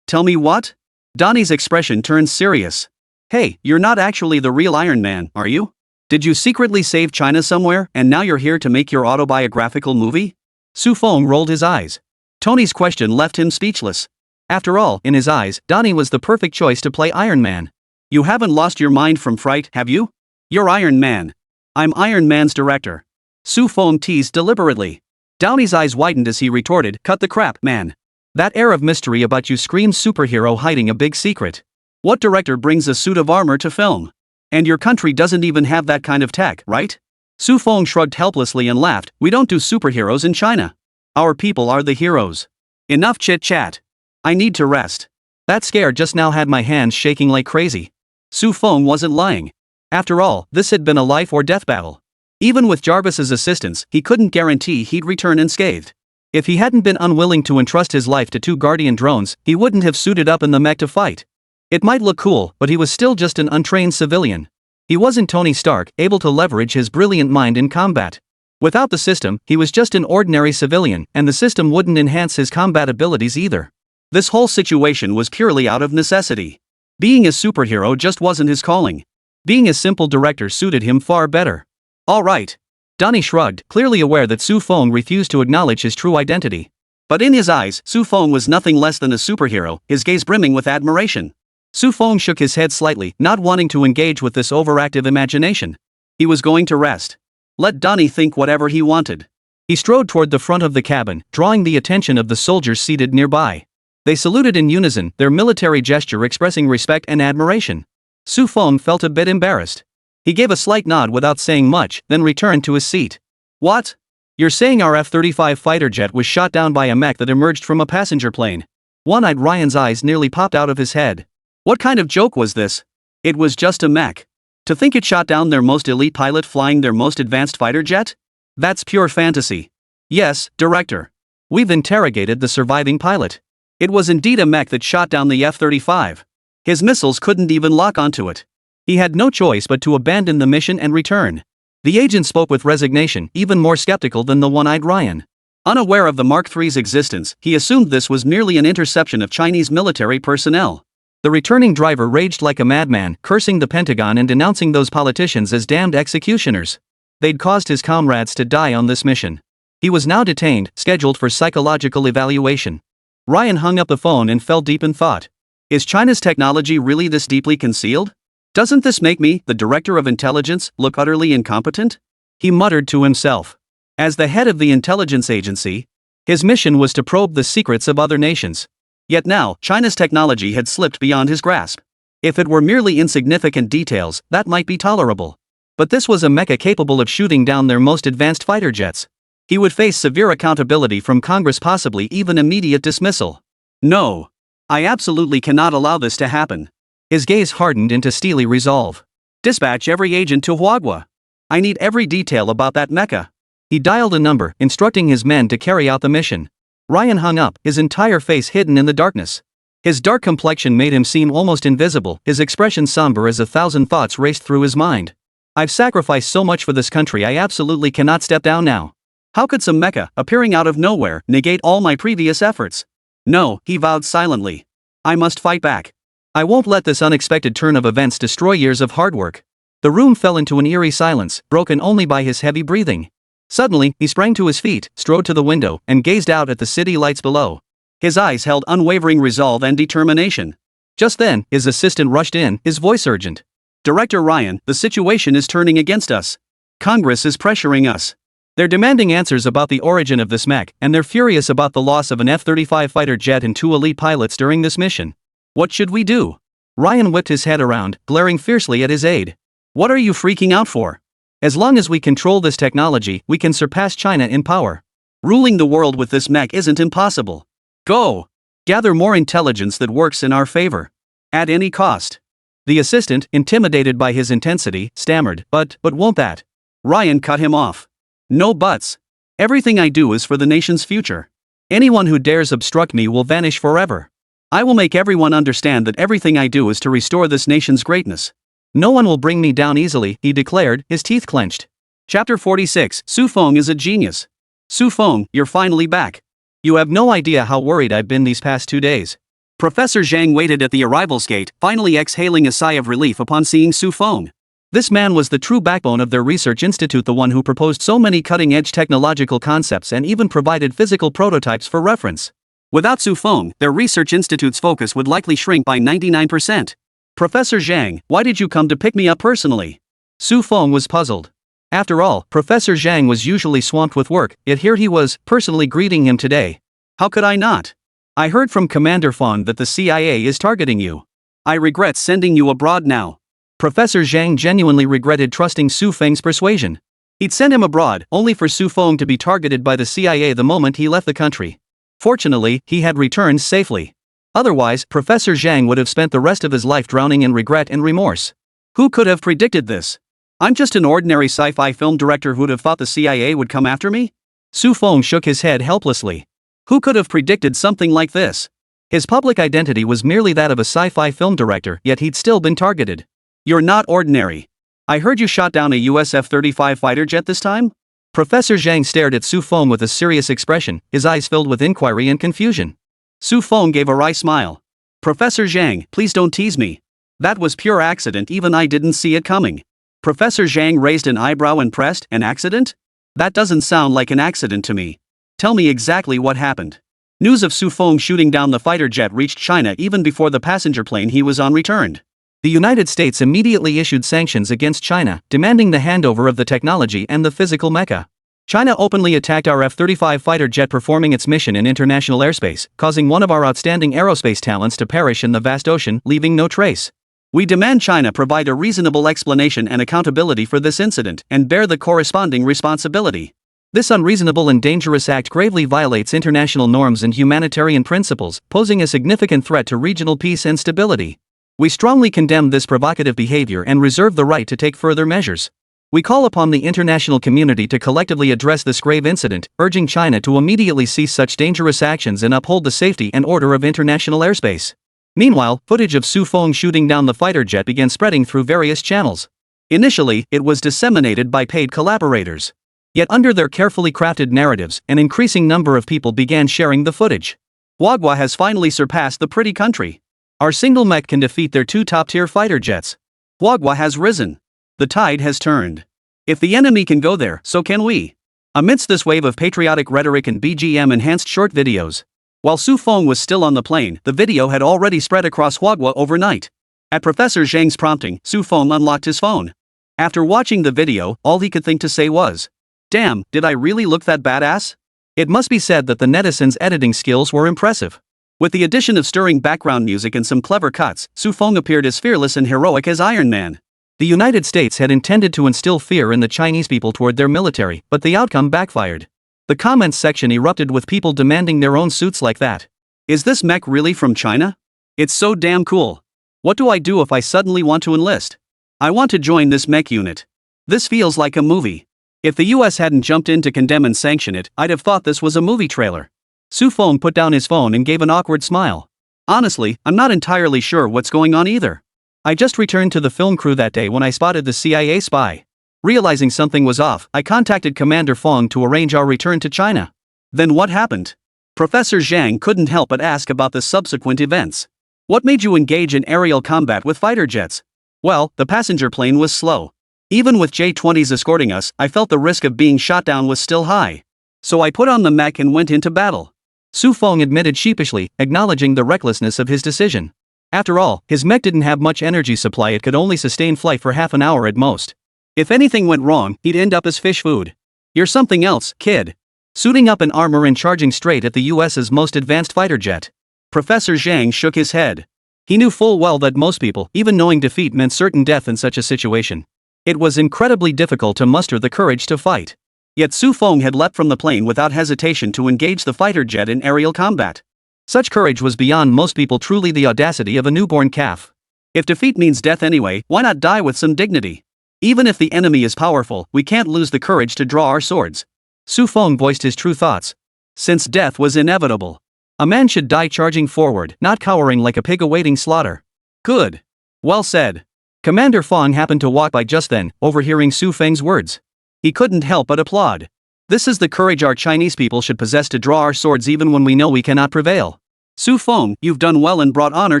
Tell me what? Donnie's expression turned serious. Hey, you're not actually the real Iron Man, are you? Did you secretly save China somewhere, and now you're here to make your autobiographical movie? Su Fong rolled his eyes. Tony's question left him speechless. After all, in his eyes, Donnie was the perfect choice to play Iron Man. You haven't lost your mind from fright, have you? You're Iron Man. I'm Iron Man's director. Su Fong teased deliberately. Downey's eyes widened as he retorted, cut the crap, man. That air of mystery about you screams superhero hiding a big secret. What director brings a suit of armor to film? And your country doesn't even have that kind of tech, right? Su Fong shrugged helplessly and laughed, we don't do superheroes in China. Our people are the heroes. Enough chit-chat. I need to rest. That scare just now had my hands shaking like crazy. Su Fong wasn't lying. After all, this had been a life or death battle. Even with Jarvis's assistance, he couldn't guarantee he'd return unscathed. If he hadn't been unwilling to entrust his life to two Guardian drones, he wouldn't have suited up in the mech to fight. It might look cool, but he was still just an untrained civilian. He wasn't Tony Stark, able to leverage his brilliant mind in combat. Without the system, he was just an ordinary civilian, and the system wouldn't enhance his combat abilities either. This whole situation was purely out of necessity. Being a superhero just wasn't his calling. Being a simple director suited him far better. All right. Donnie shrugged, clearly aware that Su Fong refused to acknowledge his true identity. But in his eyes, Su Fong was nothing less than a superhero, his gaze brimming with admiration. Su Fong shook his head slightly, not wanting to engage with this overactive imagination. He was going to rest. Let Donnie think whatever he wanted. He strode toward the front of the cabin, drawing the attention of the soldiers seated nearby. They saluted in unison, their military gesture expressing respect and admiration. Su Fong felt a bit embarrassed. He gave a slight nod without saying much, then returned to his seat. What? You're saying our F-35 fighter jet was shot down by a mech that emerged from a passenger plane? One-eyed Ryan's eyes nearly popped out of his head. What kind of joke was this? It was just a mech. To think it shot down their most elite pilot flying their most advanced fighter jet? That's pure fantasy. Yes, director. We've interrogated the surviving pilot. It was indeed a mech that shot down the F-35. His missiles couldn't even lock onto it. He had no choice but to abandon the mission and return. The agent spoke with resignation, even more skeptical than the one-eyed Ryan. Unaware of the Mark III's existence, he assumed this was merely an interception of Chinese military personnel. The returning driver raged like a madman, cursing the Pentagon and denouncing those politicians as damned executioners. They'd caused his comrades to die on this mission. He was now detained, scheduled for psychological evaluation. Ryan hung up the phone and fell deep in thought. Is China's technology really this deeply concealed? Doesn't this make me, the director of intelligence, look utterly incompetent? He muttered to himself. As the head of the intelligence agency, his mission was to probe the secrets of other nations. Yet now, China's technology had slipped beyond his grasp. If it were merely insignificant details, that might be tolerable. But this was a mecha capable of shooting down their most advanced fighter jets. He would face severe accountability from Congress, possibly even immediate dismissal. No. I absolutely cannot allow this to happen. His gaze hardened into steely resolve. Dispatch every agent to Huagua. I need every detail about that mecha. He dialed a number, instructing his men to carry out the mission. Ryan hung up, his entire face hidden in the darkness. His dark complexion made him seem almost invisible, his expression somber as 1,000 thoughts raced through his mind. I've sacrificed so much for this country, I absolutely cannot step down now. How could some mecha, appearing out of nowhere, negate all my previous efforts? No, he vowed silently. I must fight back. I won't let this unexpected turn of events destroy years of hard work. The room fell into an eerie silence, broken only by his heavy breathing. Suddenly, he sprang to his feet, strode to the window, and gazed out at the city lights below. His eyes held unwavering resolve and determination. Just then, his assistant rushed in, his voice urgent. Director Ryan, the situation is turning against us. Congress is pressuring us. They're demanding answers about the origin of this mech, and they're furious about the loss of an F-35 fighter jet and 2 elite pilots during this mission. What should we do? Ryan whipped his head around, glaring fiercely at his aide. What are you freaking out for? As long as we control this technology, we can surpass China in power. Ruling the world with this mech isn't impossible. Go! Gather more intelligence that works in our favor. At any cost. The assistant, intimidated by his intensity, stammered, but won't that? Ryan cut him off. No buts. Everything I do is for the nation's future. Anyone who dares obstruct me will vanish forever. I will make everyone understand that everything I do is to restore this nation's greatness. No one will bring me down easily, he declared, his teeth clenched. Chapter 46, Su Feng is a genius. Su Feng, you're finally back. You have no idea how worried I've been these past 2 days. Professor Zhang waited at the arrivals gate, finally exhaling a sigh of relief upon seeing Su Feng. This man was the true backbone of their research institute, the one who proposed so many cutting-edge technological concepts and even provided physical prototypes for reference. Without Su Feng, their research institute's focus would likely shrink by 99%. Professor Zhang, why did you come to pick me up personally? Su Feng was puzzled. After all, Professor Zhang was usually swamped with work, yet here he was, personally greeting him today. How could I not? I heard from Commander Fong that the CIA is targeting you. I regret sending you abroad now. Professor Zhang genuinely regretted trusting Su Feng's persuasion. He'd send him abroad, only for Su Feng to be targeted by the CIA the moment he left the country. Fortunately, he had returned safely. Otherwise, Professor Zhang would have spent the rest of his life drowning in regret and remorse. Who could have predicted this? I'm just an ordinary sci-fi film director who'd have thought the CIA would come after me? Su Feng shook his head helplessly. Who could have predicted something like this? His public identity was merely that of a sci-fi film director, yet he'd still been targeted. You're not ordinary. I heard you shot down a US F-35 fighter jet this time? Professor Zhang stared at Su Feng with a serious expression, his eyes filled with inquiry and confusion. Su Feng gave a wry smile. Professor Zhang, please don't tease me. That was pure accident, even I didn't see it coming. Professor Zhang raised an eyebrow and pressed, an accident? That doesn't sound like an accident to me. Tell me exactly what happened. News of Su Feng shooting down the fighter jet reached China even before the passenger plane he was on returned. The United States immediately issued sanctions against China, demanding the handover of the technology and the physical mecha. China openly attacked our F-35 fighter jet performing its mission in international airspace, causing one of our outstanding aerospace talents to perish in the vast ocean, leaving no trace. We demand China provide a reasonable explanation and accountability for this incident, and bear the corresponding responsibility. This unreasonable and dangerous act gravely violates international norms and humanitarian principles, posing a significant threat to regional peace and stability. We strongly condemn this provocative behavior and reserve the right to take further measures. We call upon the international community to collectively address this grave incident, urging China to immediately cease such dangerous actions and uphold the safety and order of international airspace. Meanwhile, footage of Su Feng shooting down the fighter jet began spreading through various channels. Initially, it was disseminated by paid collaborators. Yet under their carefully crafted narratives, an increasing number of people began sharing the footage. Huagua has finally surpassed the pretty country. Our single mech can defeat their 2 top-tier fighter jets. Huagua has risen. The tide has turned. If the enemy can go there, so can we. Amidst this wave of patriotic rhetoric and BGM-enhanced short videos, while Su Feng was still on the plane, the video had already spread across Huaguo overnight. At Professor Zhang's prompting, Su Feng unlocked his phone. After watching the video, all he could think to say was, "Damn, did I really look that badass?" It must be said that the netizens' editing skills were impressive. With the addition of stirring background music and some clever cuts, Su Feng appeared as fearless and heroic as Iron Man. The United States had intended to instill fear in the Chinese people toward their military, but the outcome backfired. The comments section erupted with people demanding their own suits like that. Is this mech really from China? It's so damn cool. What do I do if I suddenly want to enlist? I want to join this mech unit. This feels like a movie. If the US hadn't jumped in to condemn and sanction it, I'd have thought this was a movie trailer. Su Feng put down his phone and gave an awkward smile. Honestly, I'm not entirely sure what's going on either. I just returned to the film crew that day when I spotted the CIA spy. Realizing something was off, I contacted Commander Fong to arrange our return to China. Then what happened? Professor Zhang couldn't help but ask about the subsequent events. What made you engage in aerial combat with fighter jets? Well, the passenger plane was slow. Even with J-20s escorting us, I felt the risk of being shot down was still high. So I put on the mech and went into battle. Su Feng admitted sheepishly, acknowledging the recklessness of his decision. After all, his mech didn't have much energy supply, it could only sustain flight for half an hour at most. If anything went wrong, he'd end up as fish food. You're something else, kid. Suiting up in armor and charging straight at the US's most advanced fighter jet. Professor Zhang shook his head. He knew full well that most people, even knowing defeat meant certain death in such a situation. It was incredibly difficult to muster the courage to fight. Yet Su Feng had leapt from the plane without hesitation to engage the fighter jet in aerial combat. Such courage was beyond most people, truly the audacity of a newborn calf. If defeat means death anyway, why not die with some dignity? Even if the enemy is powerful, we can't lose the courage to draw our swords. Su Feng voiced his true thoughts. Since death was inevitable, a man should die charging forward, not cowering like a pig awaiting slaughter. Good. Well said. Commander Fong happened to walk by just then, overhearing Su Feng's words. He couldn't help but applaud. This is the courage our Chinese people should possess, to draw our swords even when we know we cannot prevail. Su Feng, you've done well and brought honor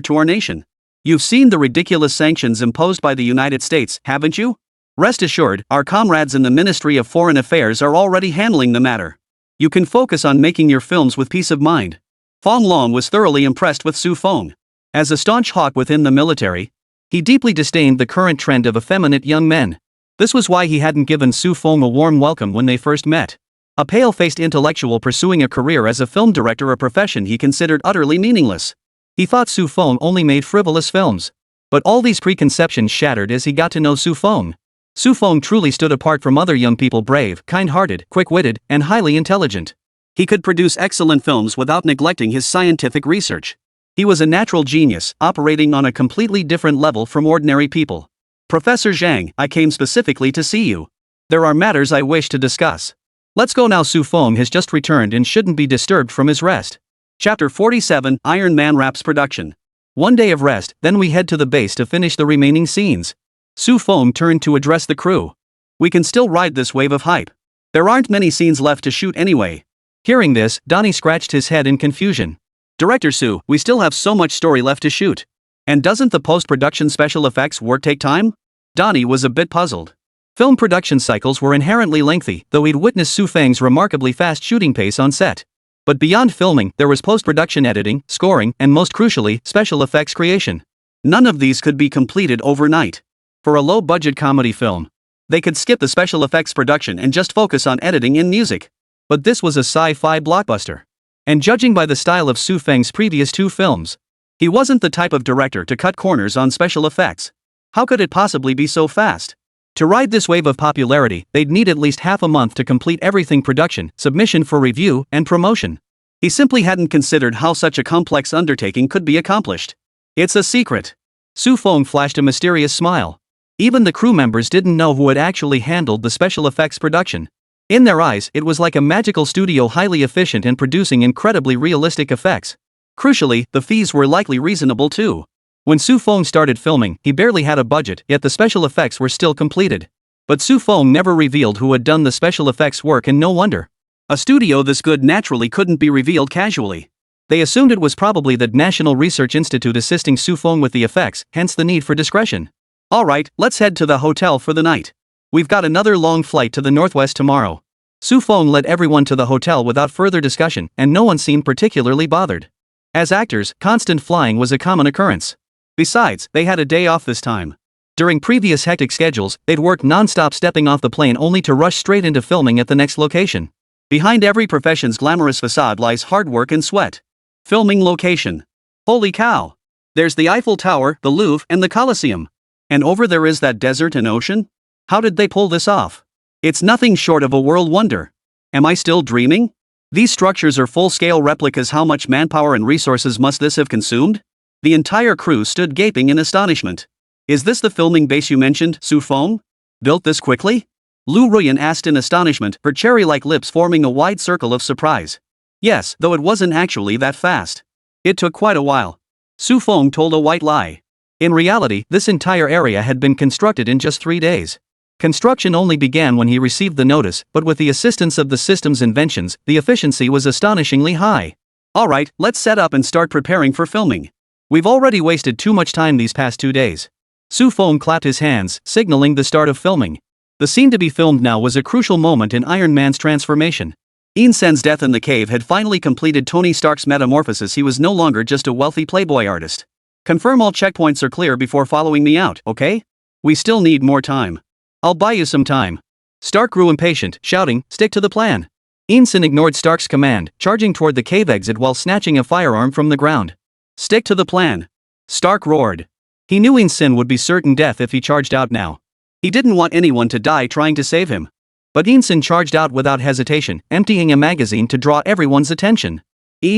to our nation. You've seen the ridiculous sanctions imposed by the United States, haven't you? Rest assured, our comrades in the Ministry of Foreign Affairs are already handling the matter. You can focus on making your films with peace of mind. Fong Long was thoroughly impressed with Su Feng. As a staunch hawk within the military, he deeply disdained the current trend of effeminate young men. This was why he hadn't given Su Feng a warm welcome when they first met. A pale-faced intellectual pursuing a career as a film director, a profession he considered utterly meaningless. He thought Su Feng only made frivolous films. But all these preconceptions shattered as he got to know Su Feng. Su Feng truly stood apart from other young people, brave, kind-hearted, quick-witted, and highly intelligent. He could produce excellent films without neglecting his scientific research. He was a natural genius, operating on a completely different level from ordinary people. Professor Zhang, I came specifically to see you. There are matters I wish to discuss. Let's go now. Su Feng has just returned and shouldn't be disturbed from his rest. Chapter 47, Iron Man wraps production. One day of rest, then we head to the base to finish the remaining scenes. Su Feng turned to address the crew. We can still ride this wave of hype. There aren't many scenes left to shoot anyway. Hearing this, Donnie scratched his head in confusion. Director Su, we still have so much story left to shoot. And doesn't the post-production special effects work take time? Donnie was a bit puzzled. Film production cycles were inherently lengthy, though he'd witnessed Su Feng's remarkably fast shooting pace on set. But beyond filming, there was post-production editing, scoring, and most crucially, special effects creation. None of these could be completed overnight. For a low-budget comedy film, they could skip the special effects production and just focus on editing and music. But this was a sci-fi blockbuster. And judging by the style of Su Feng's previous two films, he wasn't the type of director to cut corners on special effects. How could it possibly be so fast? To ride this wave of popularity, they'd need at least half a month to complete everything: production, submission for review, and promotion. He simply hadn't considered how such a complex undertaking could be accomplished. It's a secret. Su Feng flashed a mysterious smile. Even the crew members didn't know who had actually handled the special effects production. In their eyes, it was like a magical studio, highly efficient and producing incredibly realistic effects. Crucially, the fees were likely reasonable too. When Su Feng started filming, he barely had a budget, yet the special effects were still completed. But Su Feng never revealed who had done the special effects work, and no wonder. A studio this good naturally couldn't be revealed casually. They assumed it was probably the National Research Institute assisting Su Feng with the effects, hence the need for discretion. Alright, let's head to the hotel for the night. We've got another long flight to the northwest tomorrow. Su Feng led everyone to the hotel without further discussion, and no one seemed particularly bothered. As actors, constant flying was a common occurrence. Besides, they had a day off this time. During previous hectic schedules, they'd worked non-stop, stepping off the plane only to rush straight into filming at the next location. Behind every profession's glamorous facade lies hard work and sweat. Filming location. Holy cow! There's the Eiffel Tower, the Louvre, and the Colosseum. And over there is that desert and ocean? How did they pull this off? It's nothing short of a world wonder. Am I still dreaming? These structures are full-scale replicas. How much manpower and resources must this have consumed? The entire crew stood gaping in astonishment. Is this the filming base you mentioned, Su Feng? Built this quickly? Lu Ruyan asked in astonishment, her cherry-like lips forming a wide circle of surprise. Yes, though it wasn't actually that fast. It took quite a while. Su Feng told a white lie. In reality, this entire area had been constructed in just 3 days. Construction only began when he received the notice, but with the assistance of the system's inventions, the efficiency was astonishingly high. Alright, let's set up and start preparing for filming. We've already wasted too much time these past 2 days. Su Feng clapped his hands, signaling the start of filming. The scene to be filmed now was a crucial moment in Iron Man's transformation. Sen's death in the cave had finally completed Tony Stark's metamorphosis. He was no longer just a wealthy playboy artist. Confirm all checkpoints are clear before following me out, okay? We still need more time. I'll buy you some time. Stark grew impatient, shouting, "Stick to the plan." Sen ignored Stark's command, charging toward the cave exit while snatching a firearm from the ground. Stick to the plan. Stark roared. He knew Sen would be certain death if he charged out now. He didn't want anyone to die trying to save him. But Sen charged out without hesitation, emptying a magazine to draw everyone's attention.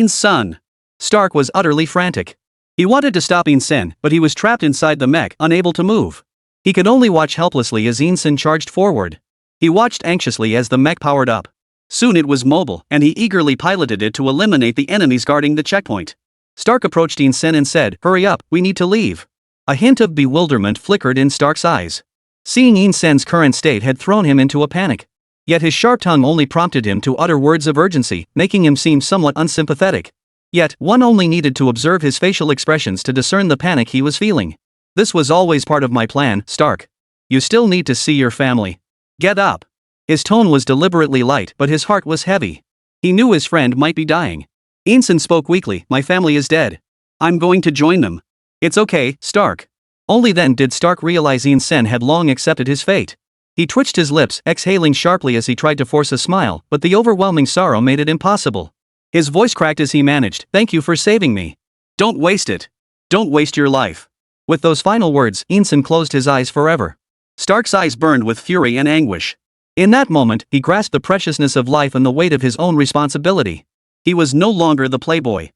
Son. Stark was utterly frantic. He wanted to stop Sen, but he was trapped inside the mech, unable to move. He could only watch helplessly as Sen charged forward. He watched anxiously as the mech powered up. Soon it was mobile, and he eagerly piloted it to eliminate the enemies guarding the checkpoint. Stark approached Sen and said, "Hurry up, we need to leave." A hint of bewilderment flickered in Stark's eyes. Seeing Sen's current state had thrown him into a panic. Yet his sharp tongue only prompted him to utter words of urgency, making him seem somewhat unsympathetic. Yet, one only needed to observe his facial expressions to discern the panic he was feeling. "This was always part of my plan, Stark. You still need to see your family. Get up." His tone was deliberately light, but his heart was heavy. He knew his friend might be dying. Sen spoke weakly, "My family is dead. I'm going to join them." "It's okay, Stark." Only then did Stark realize Sen had long accepted his fate. He twitched his lips, exhaling sharply as he tried to force a smile, but the overwhelming sorrow made it impossible. His voice cracked as he managed, "Thank you for saving me. Don't waste it. Don't waste your life." With those final words, Sen closed his eyes forever. Stark's eyes burned with fury and anguish. In that moment, he grasped the preciousness of life and the weight of his own responsibility. He was no longer the playboy.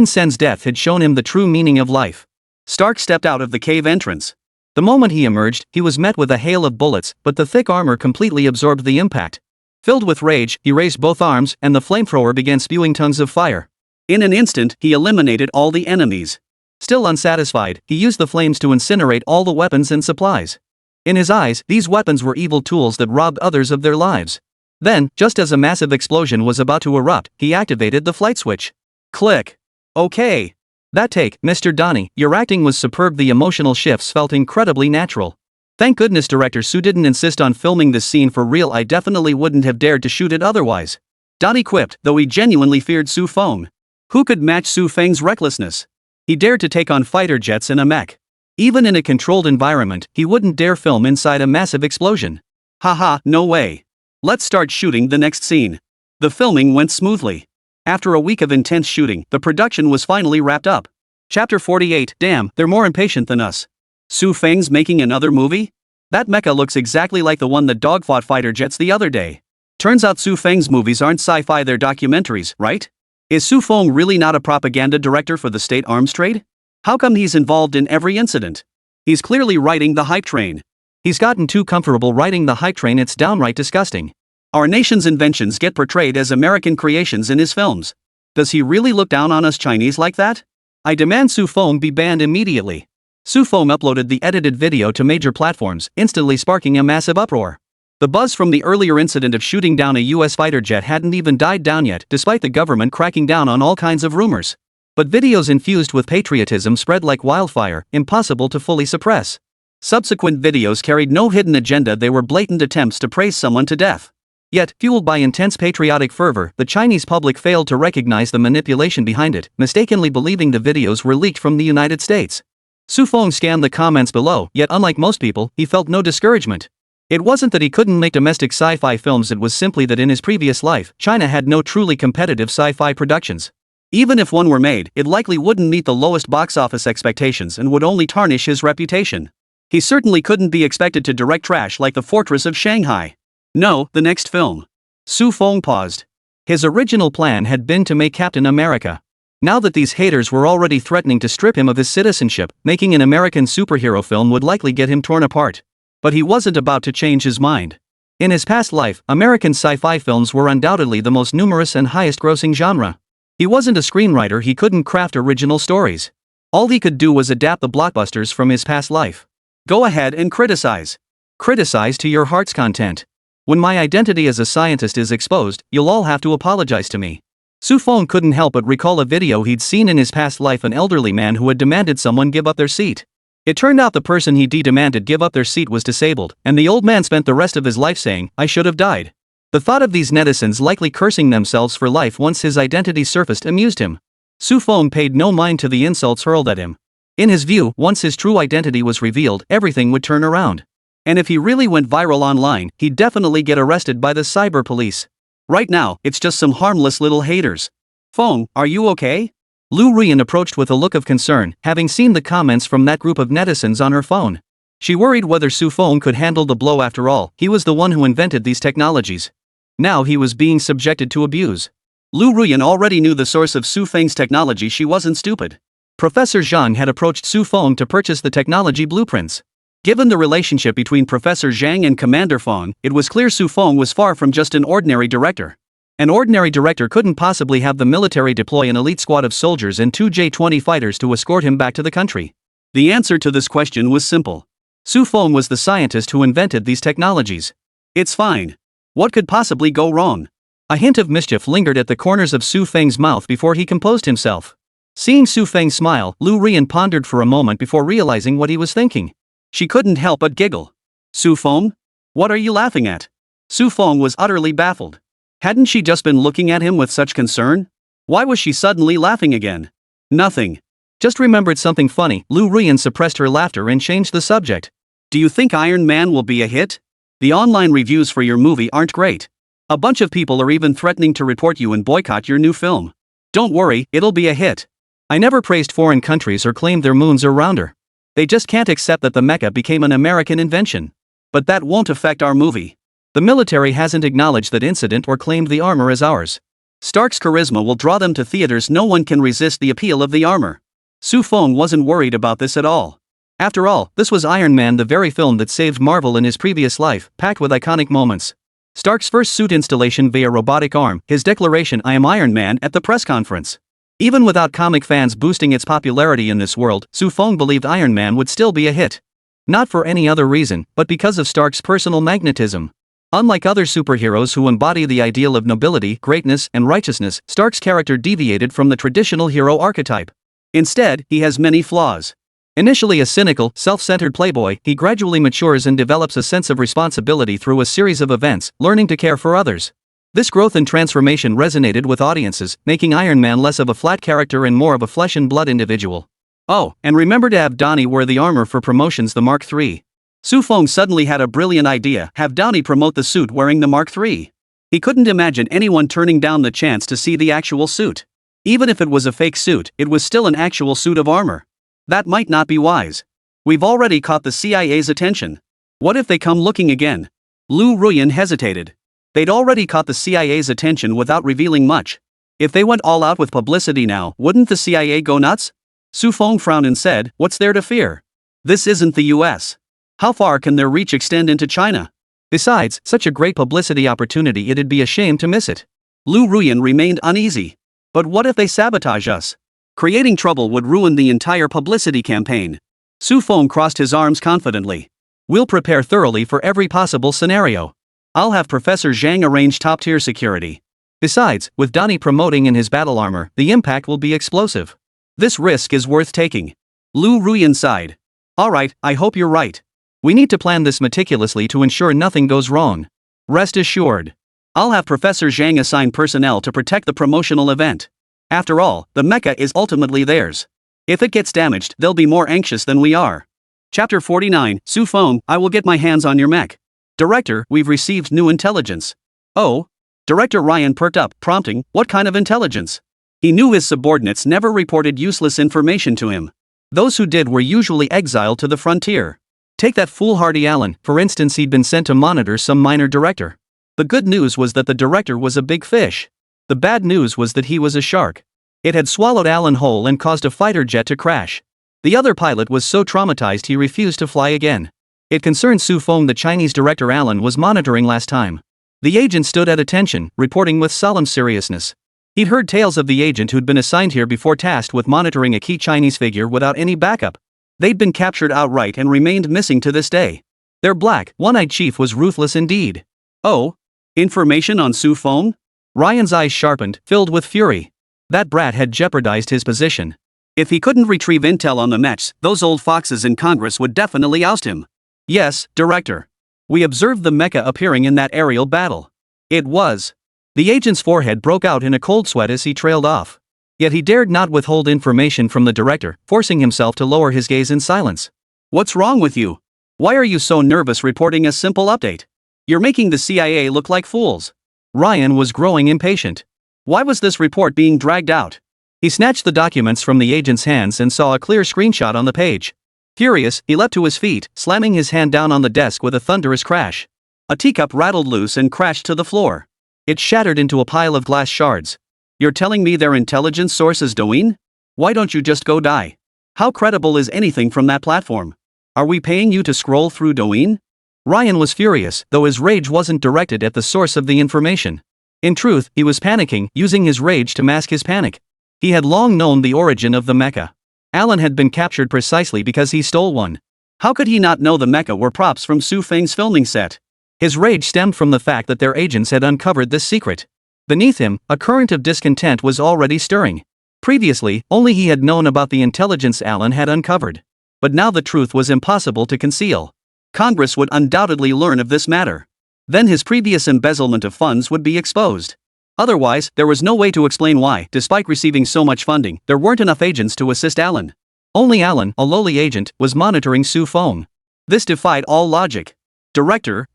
Sen's death had shown him the true meaning of life. Stark stepped out of the cave entrance. The moment he emerged, he was met with a hail of bullets, but the thick armor completely absorbed the impact. Filled with rage, he raised both arms, and the flamethrower began spewing tongues of fire. In an instant, he eliminated all the enemies. Still unsatisfied, he used the flames to incinerate all the weapons and supplies. In his eyes, these weapons were evil tools that robbed others of their lives. Then, just as a massive explosion was about to erupt, he activated the flight switch. Click. Okay. That take, Mr. Donnie, your acting was superb. The emotional shifts felt incredibly natural. Thank goodness director Su didn't insist on filming this scene for real. I definitely wouldn't have dared to shoot it otherwise. Donnie quipped, though he genuinely feared Su Feng. Who could match Su Feng's recklessness? He dared to take on fighter jets in a mech. Even in a controlled environment, he wouldn't dare film inside a massive explosion. Haha, no way. Let's start shooting the next scene. The filming went smoothly. After a week of intense shooting, the production was finally wrapped up. Chapter 48, damn, they're more impatient than us. Su Feng's making another movie? That mecha looks exactly like the one that dogfought fighter jets the other day. Turns out Su Feng's movies aren't sci-fi, they're documentaries, right? Is Su Feng really not a propaganda director for the state arms trade? How come he's involved in every incident? He's clearly riding the hype train. He's gotten too comfortable riding the hype train, it's downright disgusting. Our nation's inventions get portrayed as American creations in his films. Does he really look down on us Chinese like that? I demand Su Feng be banned immediately. Su Feng uploaded the edited video to major platforms, instantly sparking a massive uproar. The buzz from the earlier incident of shooting down a US fighter jet hadn't even died down yet, despite the government cracking down on all kinds of rumors. But videos infused with patriotism spread like wildfire, impossible to fully suppress. Subsequent videos carried no hidden agenda, they were blatant attempts to praise someone to death. Yet, fueled by intense patriotic fervor, the Chinese public failed to recognize the manipulation behind it, mistakenly believing the videos were leaked from the United States. Su Feng scanned the comments below, yet unlike most people, he felt no discouragement. It wasn't that he couldn't make domestic sci-fi films, it was simply that in his previous life, China had no truly competitive sci-fi productions. Even if one were made, it likely wouldn't meet the lowest box office expectations and would only tarnish his reputation. He certainly couldn't be expected to direct trash like The Fortress of Shanghai. No, the next film. Su Feng paused. His original plan had been to make Captain America. Now that these haters were already threatening to strip him of his citizenship, making an American superhero film would likely get him torn apart. But he wasn't about to change his mind. In his past life, American sci-fi films were undoubtedly the most numerous and highest-grossing genre. He wasn't a screenwriter, he couldn't craft original stories. All he could do was adapt the blockbusters from his past life. Go ahead and criticize. Criticize to your heart's content. When my identity as a scientist is exposed, you'll all have to apologize to me. Su Feng couldn't help but recall a video he'd seen in his past life, an elderly man who had demanded someone give up their seat. It turned out the person he demanded give up their seat was disabled, and the old man spent the rest of his life saying, "I should have died." The thought of these netizens likely cursing themselves for life once his identity surfaced amused him. Su Feng paid no mind to the insults hurled at him. In his view, once his true identity was revealed, everything would turn around. And if he really went viral online, he'd definitely get arrested by the cyber police. Right now, it's just some harmless little haters. Feng, are you okay? Lu Ruyan approached with a look of concern, having seen the comments from that group of netizens on her phone. She worried whether Su Feng could handle the blow. After all, he was the one who invented these technologies. Now he was being subjected to abuse. Lu Ruyan already knew the source of Su Feng's technology, she wasn't stupid. Professor Zhang had approached Su Feng to purchase the technology blueprints. Given the relationship between Professor Zhang and Commander Feng, it was clear Su Feng was far from just an ordinary director. An ordinary director couldn't possibly have the military deploy an elite squad of soldiers and 2 J-20 fighters to escort him back to the country. The answer to this question was simple. Su Feng was the scientist who invented these technologies. It's fine. What could possibly go wrong? A hint of mischief lingered at the corners of Su Feng's mouth before he composed himself. Seeing Su Feng smile, Lu Ruyan pondered for a moment before realizing what he was thinking. She couldn't help but giggle. Su Feng? What are you laughing at? Su Feng was utterly baffled. Hadn't she just been looking at him with such concern? Why was she suddenly laughing again? Nothing. Just remembered something funny. Lu Ruyan suppressed her laughter and changed the subject. Do you think Iron Man will be a hit? The online reviews for your movie aren't great. A bunch of people are even threatening to report you and boycott your new film. Don't worry, it'll be a hit. I never praised foreign countries or claimed their moons are rounder. They just can't accept that the mecha became an American invention. But that won't affect our movie. The military hasn't acknowledged that incident or claimed the armor as ours. Stark's charisma will draw them to theaters. No one can resist the appeal of the armor. Su Feng wasn't worried about this at all. After all, this was Iron Man, the very film that saved Marvel in his previous life, packed with iconic moments. Stark's first suit installation via robotic arm, his declaration, "I am Iron Man," at the press conference. Even without comic fans boosting its popularity in this world, Su Feng believed Iron Man would still be a hit. Not for any other reason, but because of Stark's personal magnetism. Unlike other superheroes who embody the ideal of nobility, greatness, and righteousness, Stark's character deviated from the traditional hero archetype. Instead, he has many flaws. Initially a cynical, self-centered playboy, he gradually matures and develops a sense of responsibility through a series of events, learning to care for others. This growth and transformation resonated with audiences, making Iron Man less of a flat character and more of a flesh-and-blood individual. Oh, and remember to have Donnie wear the armor for promotions, the Mark III. Su Feng suddenly had a brilliant idea: have Donnie promote the suit wearing the Mark III. He couldn't imagine anyone turning down the chance to see the actual suit. Even if it was a fake suit, it was still an actual suit of armor. That might not be wise. We've already caught the CIA's attention. What if they come looking again? Lu Ruyan hesitated. They'd already caught the CIA's attention without revealing much. If they went all out with publicity now, wouldn't the CIA go nuts? Su Feng frowned and said, "What's there to fear? This isn't the US. How far can their reach extend into China? Besides, such a great publicity opportunity, it'd be a shame to miss it." Lu Ruyan remained uneasy. But what if they sabotage us? Creating trouble would ruin the entire publicity campaign. Su Feng crossed his arms confidently. "We'll prepare thoroughly for every possible scenario. I'll have Professor Zhang arrange top-tier security. Besides, with Donnie promoting in his battle armor, the impact will be explosive. This risk is worth taking." Lu Ruyan sighed. "Alright, I hope you're right. We need to plan this meticulously to ensure nothing goes wrong. Rest assured. I'll have Professor Zhang assign personnel to protect the promotional event. After all, the mecha is ultimately theirs. If it gets damaged, they'll be more anxious than we are. Chapter 49, Su Feng, I will get my hands on your mech. Director, we've received new intelligence. Oh? Director Ryan perked up, prompting, what kind of intelligence? He knew his subordinates never reported useless information to him. Those who did were usually exiled to the frontier. Take that foolhardy Alan, for instance, he'd been sent to monitor some minor director. The good news was that the director was a big fish. The bad news was that he was a shark. It had swallowed Alan whole and caused a fighter jet to crash. The other pilot was so traumatized he refused to fly again. It concerned Su Feng the Chinese director Alan was monitoring last time. The agent stood at attention, reporting with solemn seriousness. He'd heard tales of the agent who'd been assigned here before tasked with monitoring a key Chinese figure without any backup. They'd been captured outright and remained missing to this day. Their black, one-eyed chief was ruthless indeed. Oh? Information on Su Feng? Ryan's eyes sharpened, filled with fury. That brat had jeopardized his position. If he couldn't retrieve intel on the mechs, those old foxes in Congress would definitely oust him. Yes, Director. We observed the mecha appearing in that aerial battle. It was. The agent's forehead broke out in a cold sweat as he trailed off. Yet he dared not withhold information from the director, forcing himself to lower his gaze in silence. What's wrong with you? Why are you so nervous reporting a simple update? You're making the CIA look like fools. Ryan was growing impatient. Why was this report being dragged out? He snatched the documents from the agent's hands and saw a clear screenshot on the page. Furious, he leapt to his feet, slamming his hand down on the desk with a thunderous crash. A teacup rattled loose and crashed to the floor. It shattered into a pile of glass shards. You're telling me their intelligence source is Douyin? Why don't you just go die? How credible is anything from that platform? Are we paying you to scroll through Douyin? Ryan was furious, though his rage wasn't directed at the source of the information. In truth, he was panicking, using his rage to mask his panic. He had long known the origin of the mecha. Alan had been captured precisely because he stole one. How could he not know the mecha were props from Su Feng's filming set? His rage stemmed from the fact that their agents had uncovered this secret. Beneath him, a current of discontent was already stirring. Previously, only he had known about the intelligence Alan had uncovered. But now the truth was impossible to conceal. Congress would undoubtedly learn of this matter. Then his previous embezzlement of funds would be exposed. Otherwise, there was no way to explain why, despite receiving so much funding, there weren't enough agents to assist Alan. Only Alan, a lowly agent, was monitoring Su Feng. This defied all logic. Director.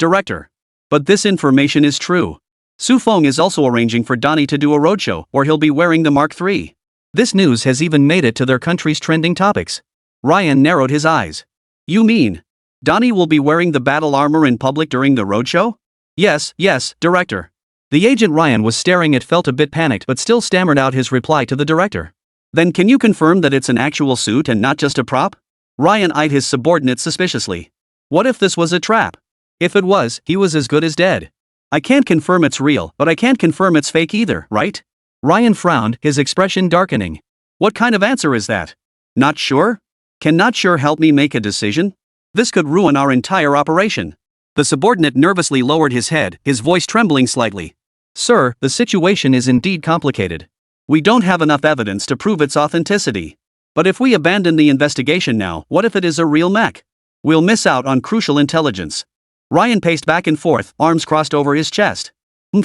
But this information is true. Su Feng is also arranging for Donnie to do a roadshow, or he'll be wearing the Mark III. This news has even made it to their country's trending topics. Ryan narrowed his eyes. You mean Donnie will be wearing the battle armor in public during the roadshow? Yes, Director. The agent Ryan was staring at felt a bit panicked but still stammered out his reply to the director. Then can you confirm that it's an actual suit and not just a prop? Ryan eyed his subordinate suspiciously. What if this was a trap? If it was, he was as good as dead. I can't confirm it's real, but I can't confirm it's fake either, right? Ryan frowned, his expression darkening. What kind of answer is that? Not sure? Can not sure help me make a decision? This could ruin our entire operation. The subordinate nervously lowered his head, his voice trembling slightly. Sir, the situation is indeed complicated. We don't have enough evidence to prove its authenticity. But if we abandon the investigation now, what if it is a real mech? We'll miss out on crucial intelligence. Ryan paced back and forth, arms crossed over his chest.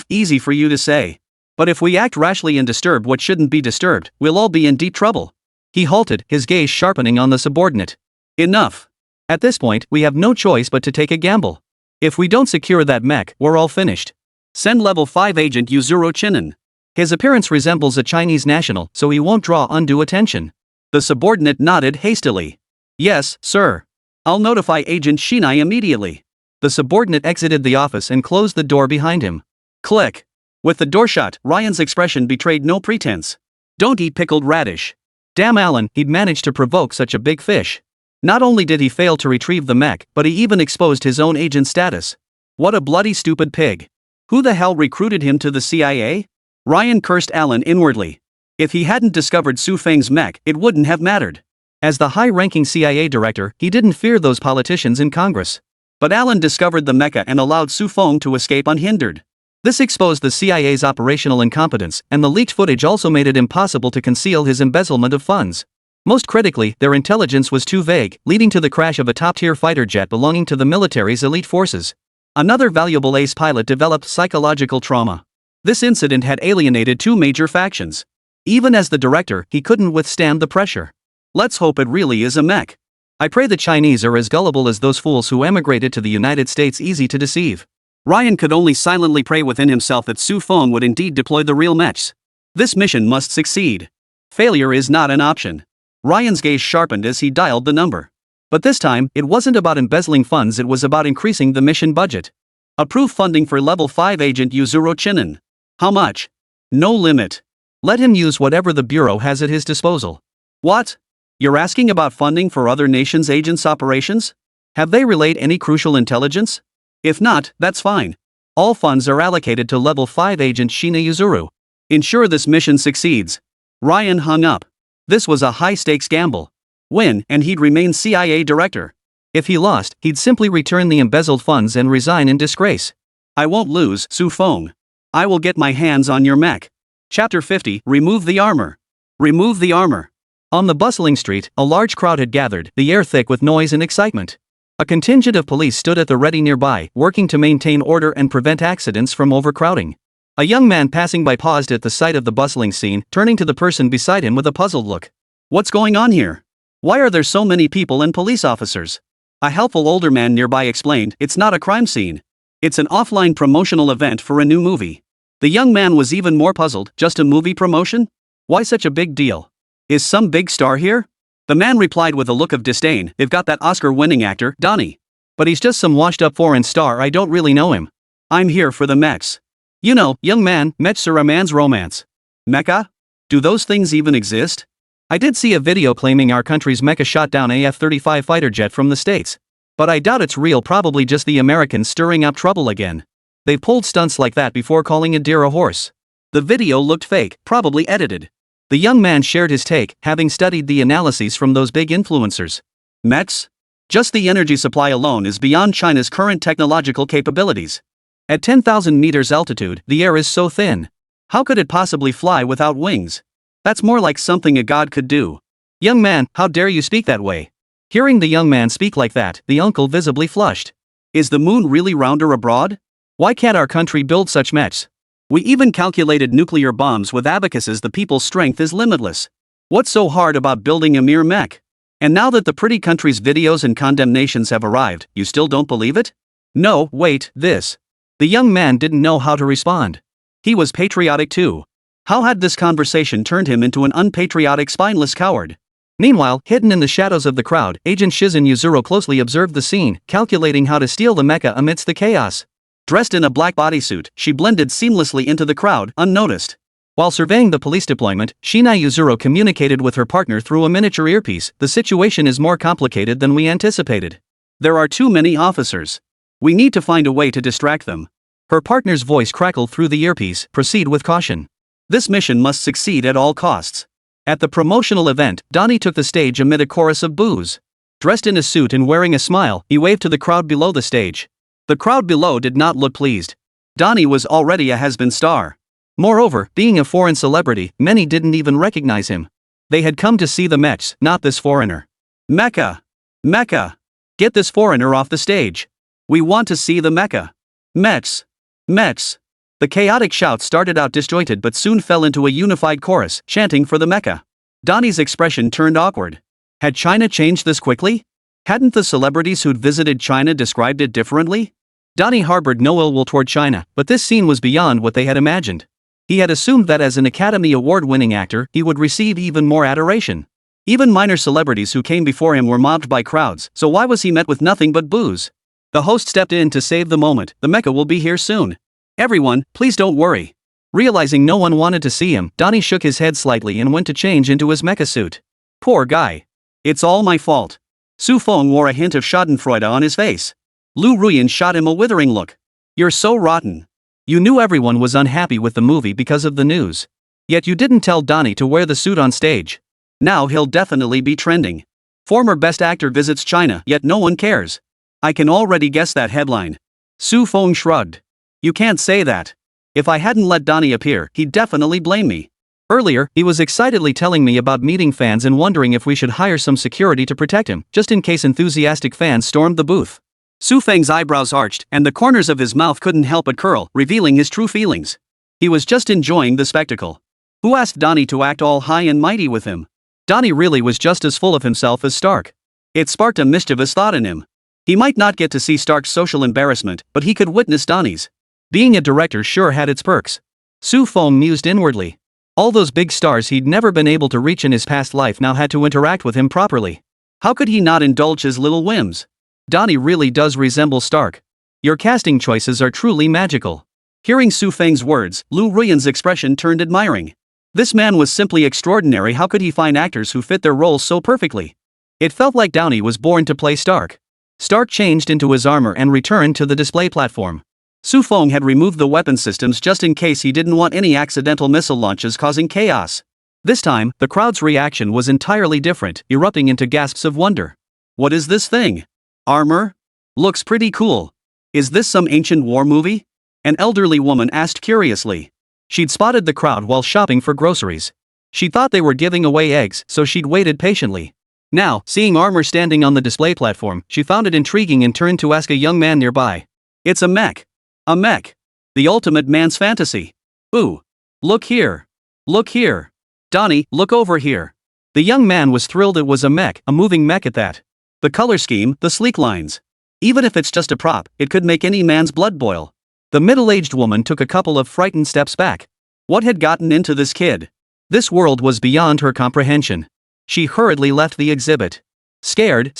Easy for you to say. But if we act rashly and disturb what shouldn't be disturbed, we'll all be in deep trouble. He halted, his gaze sharpening on the subordinate. Enough. At this point, we have no choice but to take a gamble. If we don't secure that mech, we're all finished. Send level 5 agent Yuzuro Chinen. His appearance resembles a Chinese national, so he won't draw undue attention. The subordinate nodded hastily. Yes, sir. I'll notify Agent Shinai immediately. The subordinate exited the office and closed the door behind him. Click. With the door shut, Ryan's expression betrayed no pretense. Don't eat pickled radish. Damn Alan, he'd managed to provoke such a big fish. Not only did he fail to retrieve the mech, but he even exposed his own agent status. What a bloody stupid pig. Who the hell recruited him to the CIA? Ryan cursed Alan inwardly. If he hadn't discovered Su Feng's mech, it wouldn't have mattered. As the high-ranking CIA director, he didn't fear those politicians in Congress. But Alan discovered the mecha and allowed Su Feng to escape unhindered. This exposed the CIA's operational incompetence, and the leaked footage also made it impossible to conceal his embezzlement of funds. Most critically, their intelligence was too vague, leading to the crash of a top-tier fighter jet belonging to the military's elite forces. Another valuable ace pilot developed psychological trauma. This incident had alienated two major factions. Even as the director, he couldn't withstand the pressure. Let's hope it really is a mech. I pray the Chinese are as gullible as those fools who emigrated to the United States, easy to deceive. Ryan could only silently pray within himself that Su Feng would indeed deploy the real mechs. This mission must succeed. Failure is not an option. Ryan's gaze sharpened as he dialed the number. But this time, it wasn't about embezzling funds, it was about increasing the mission budget. Approve funding for Level 5 Agent Yuzuru Chinen. How much? No limit. Let him use whatever the Bureau has at his disposal. What? You're asking about funding for other nations' agents' operations? Have they relayed any crucial intelligence? If not, that's fine. All funds are allocated to Level 5 Agent Shina Yuzuru. Ensure this mission succeeds. Ryan hung up. This was a high-stakes gamble. Win, and he'd remain CIA director. If he lost, he'd simply return the embezzled funds and resign in disgrace. I won't lose, Su Feng. I will get my hands on your mech. Chapter 50, Remove the Armor. Remove the armor. On the bustling street, a large crowd had gathered, the air thick with noise and excitement. A contingent of police stood at the ready nearby, working to maintain order and prevent accidents from overcrowding. A young man passing by paused at the sight of the bustling scene, turning to the person beside him with a puzzled look. What's going on here? Why are there so many people and police officers? A helpful older man nearby explained, it's not a crime scene. It's an offline promotional event for a new movie. The young man was even more puzzled, just a movie promotion? Why such a big deal? Is some big star here? The man replied with a look of disdain, they've got that Oscar-winning actor, Donnie. But he's just some washed-up foreign star, I don't really know him. I'm here for the mechs. You know, young man, mechs are a man's romance. Mecha? Do those things even exist? I did see a video claiming our country's mecha shot down a F-35 fighter jet from the States. But I doubt it's real, probably just the Americans stirring up trouble again. They've pulled stunts like that before, calling a deer a horse. The video looked fake, probably edited. The young man shared his take, having studied the analyses from those big influencers. Mechs? Just the energy supply alone is beyond China's current technological capabilities. At 10,000 meters altitude, the air is so thin. How could it possibly fly without wings? That's more like something a god could do. Young man, how dare you speak that way? Hearing the young man speak like that, the uncle visibly flushed. Is the moon really rounder abroad? Why can't our country build such mechs? We even calculated nuclear bombs with abacuses, the people's strength is limitless. What's so hard about building a mere mech? And now that the pretty country's videos and condemnations have arrived, you still don't believe it? No, wait, this. The young man didn't know how to respond. He was patriotic too. How had this conversation turned him into an unpatriotic, spineless coward? Meanwhile, hidden in the shadows of the crowd, Agent Shizen Yuzuru closely observed the scene, calculating how to steal the mecha amidst the chaos. Dressed in a black bodysuit, she blended seamlessly into the crowd, unnoticed. While surveying the police deployment, Shina Yuzuru communicated with her partner through a miniature earpiece. The situation is more complicated than we anticipated. There are too many officers. We need to find a way to distract them. Her partner's voice crackled through the earpiece, proceed with caution. This mission must succeed at all costs. At the promotional event, Donnie took the stage amid a chorus of boos. Dressed in a suit and wearing a smile, he waved to the crowd below the stage. The crowd below did not look pleased. Donnie was already a has-been star. Moreover, being a foreign celebrity, many didn't even recognize him. They had come to see the mechs, not this foreigner. Mecha! Mecha! Get this foreigner off the stage. We want to see the mecha. Mechs! Mechs! The chaotic shouts started out disjointed but soon fell into a unified chorus, chanting for the mecha. Donnie's expression turned awkward. Had China changed this quickly? Hadn't the celebrities who'd visited China described it differently? Donnie harbored no ill will toward China, but this scene was beyond what they had imagined. He had assumed that as an Academy Award-winning actor, he would receive even more adoration. Even minor celebrities who came before him were mobbed by crowds, so why was he met with nothing but boos? The host stepped in to save the moment. The mecha will be here soon. Everyone, please don't worry. Realizing no one wanted to see him, Donnie shook his head slightly and went to change into his mecha suit. Poor guy. It's all my fault. Su Feng wore a hint of schadenfreude on his face. Lu Ruyan shot him a withering look. You're so rotten. You knew everyone was unhappy with the movie because of the news. Yet you didn't tell Donnie to wear the suit on stage. Now he'll definitely be trending. Former best actor visits China, yet no one cares. I can already guess that headline. Su Feng shrugged. You can't say that. If I hadn't let Donnie appear, he'd definitely blame me. Earlier, he was excitedly telling me about meeting fans and wondering if we should hire some security to protect him, just in case enthusiastic fans stormed the booth. Su Feng's eyebrows arched, and the corners of his mouth couldn't help but curl, revealing his true feelings. He was just enjoying the spectacle. Who asked Donnie to act all high and mighty with him? Donnie really was just as full of himself as Stark. It sparked a mischievous thought in him. He might not get to see Stark's social embarrassment, but he could witness Donnie's. Being a director sure had its perks. Su Feng mused inwardly. All those big stars he'd never been able to reach in his past life now had to interact with him properly. How could he not indulge his little whims? Donnie really does resemble Stark. Your casting choices are truly magical. Hearing Su Feng's words, Lu Ruyan's expression turned admiring. This man was simply extraordinary. How could he find actors who fit their roles so perfectly? It felt like Donnie was born to play Stark. Stark changed into his armor and returned to the display platform. Su Feng had removed the weapon systems just in case he didn't want any accidental missile launches causing chaos. This time, the crowd's reaction was entirely different, erupting into gasps of wonder. What is this thing? Armor? Looks pretty cool. Is this some ancient war movie? An elderly woman asked curiously. She'd spotted the crowd while shopping for groceries. She thought they were giving away eggs, so she'd waited patiently. Now, seeing armor standing on the display platform, she found it intriguing and turned to ask a young man nearby. It's a mech. A mech. The ultimate man's fantasy. Ooh. Look here. Look here. Donnie, look over here. The young man was thrilled. It was a mech, a moving mech at that. The color scheme, the sleek lines. Even if it's just a prop, it could make any man's blood boil. The middle-aged woman took a couple of frightened steps back. What had gotten into this kid? This world was beyond her comprehension. She hurriedly left the exhibit. Scared.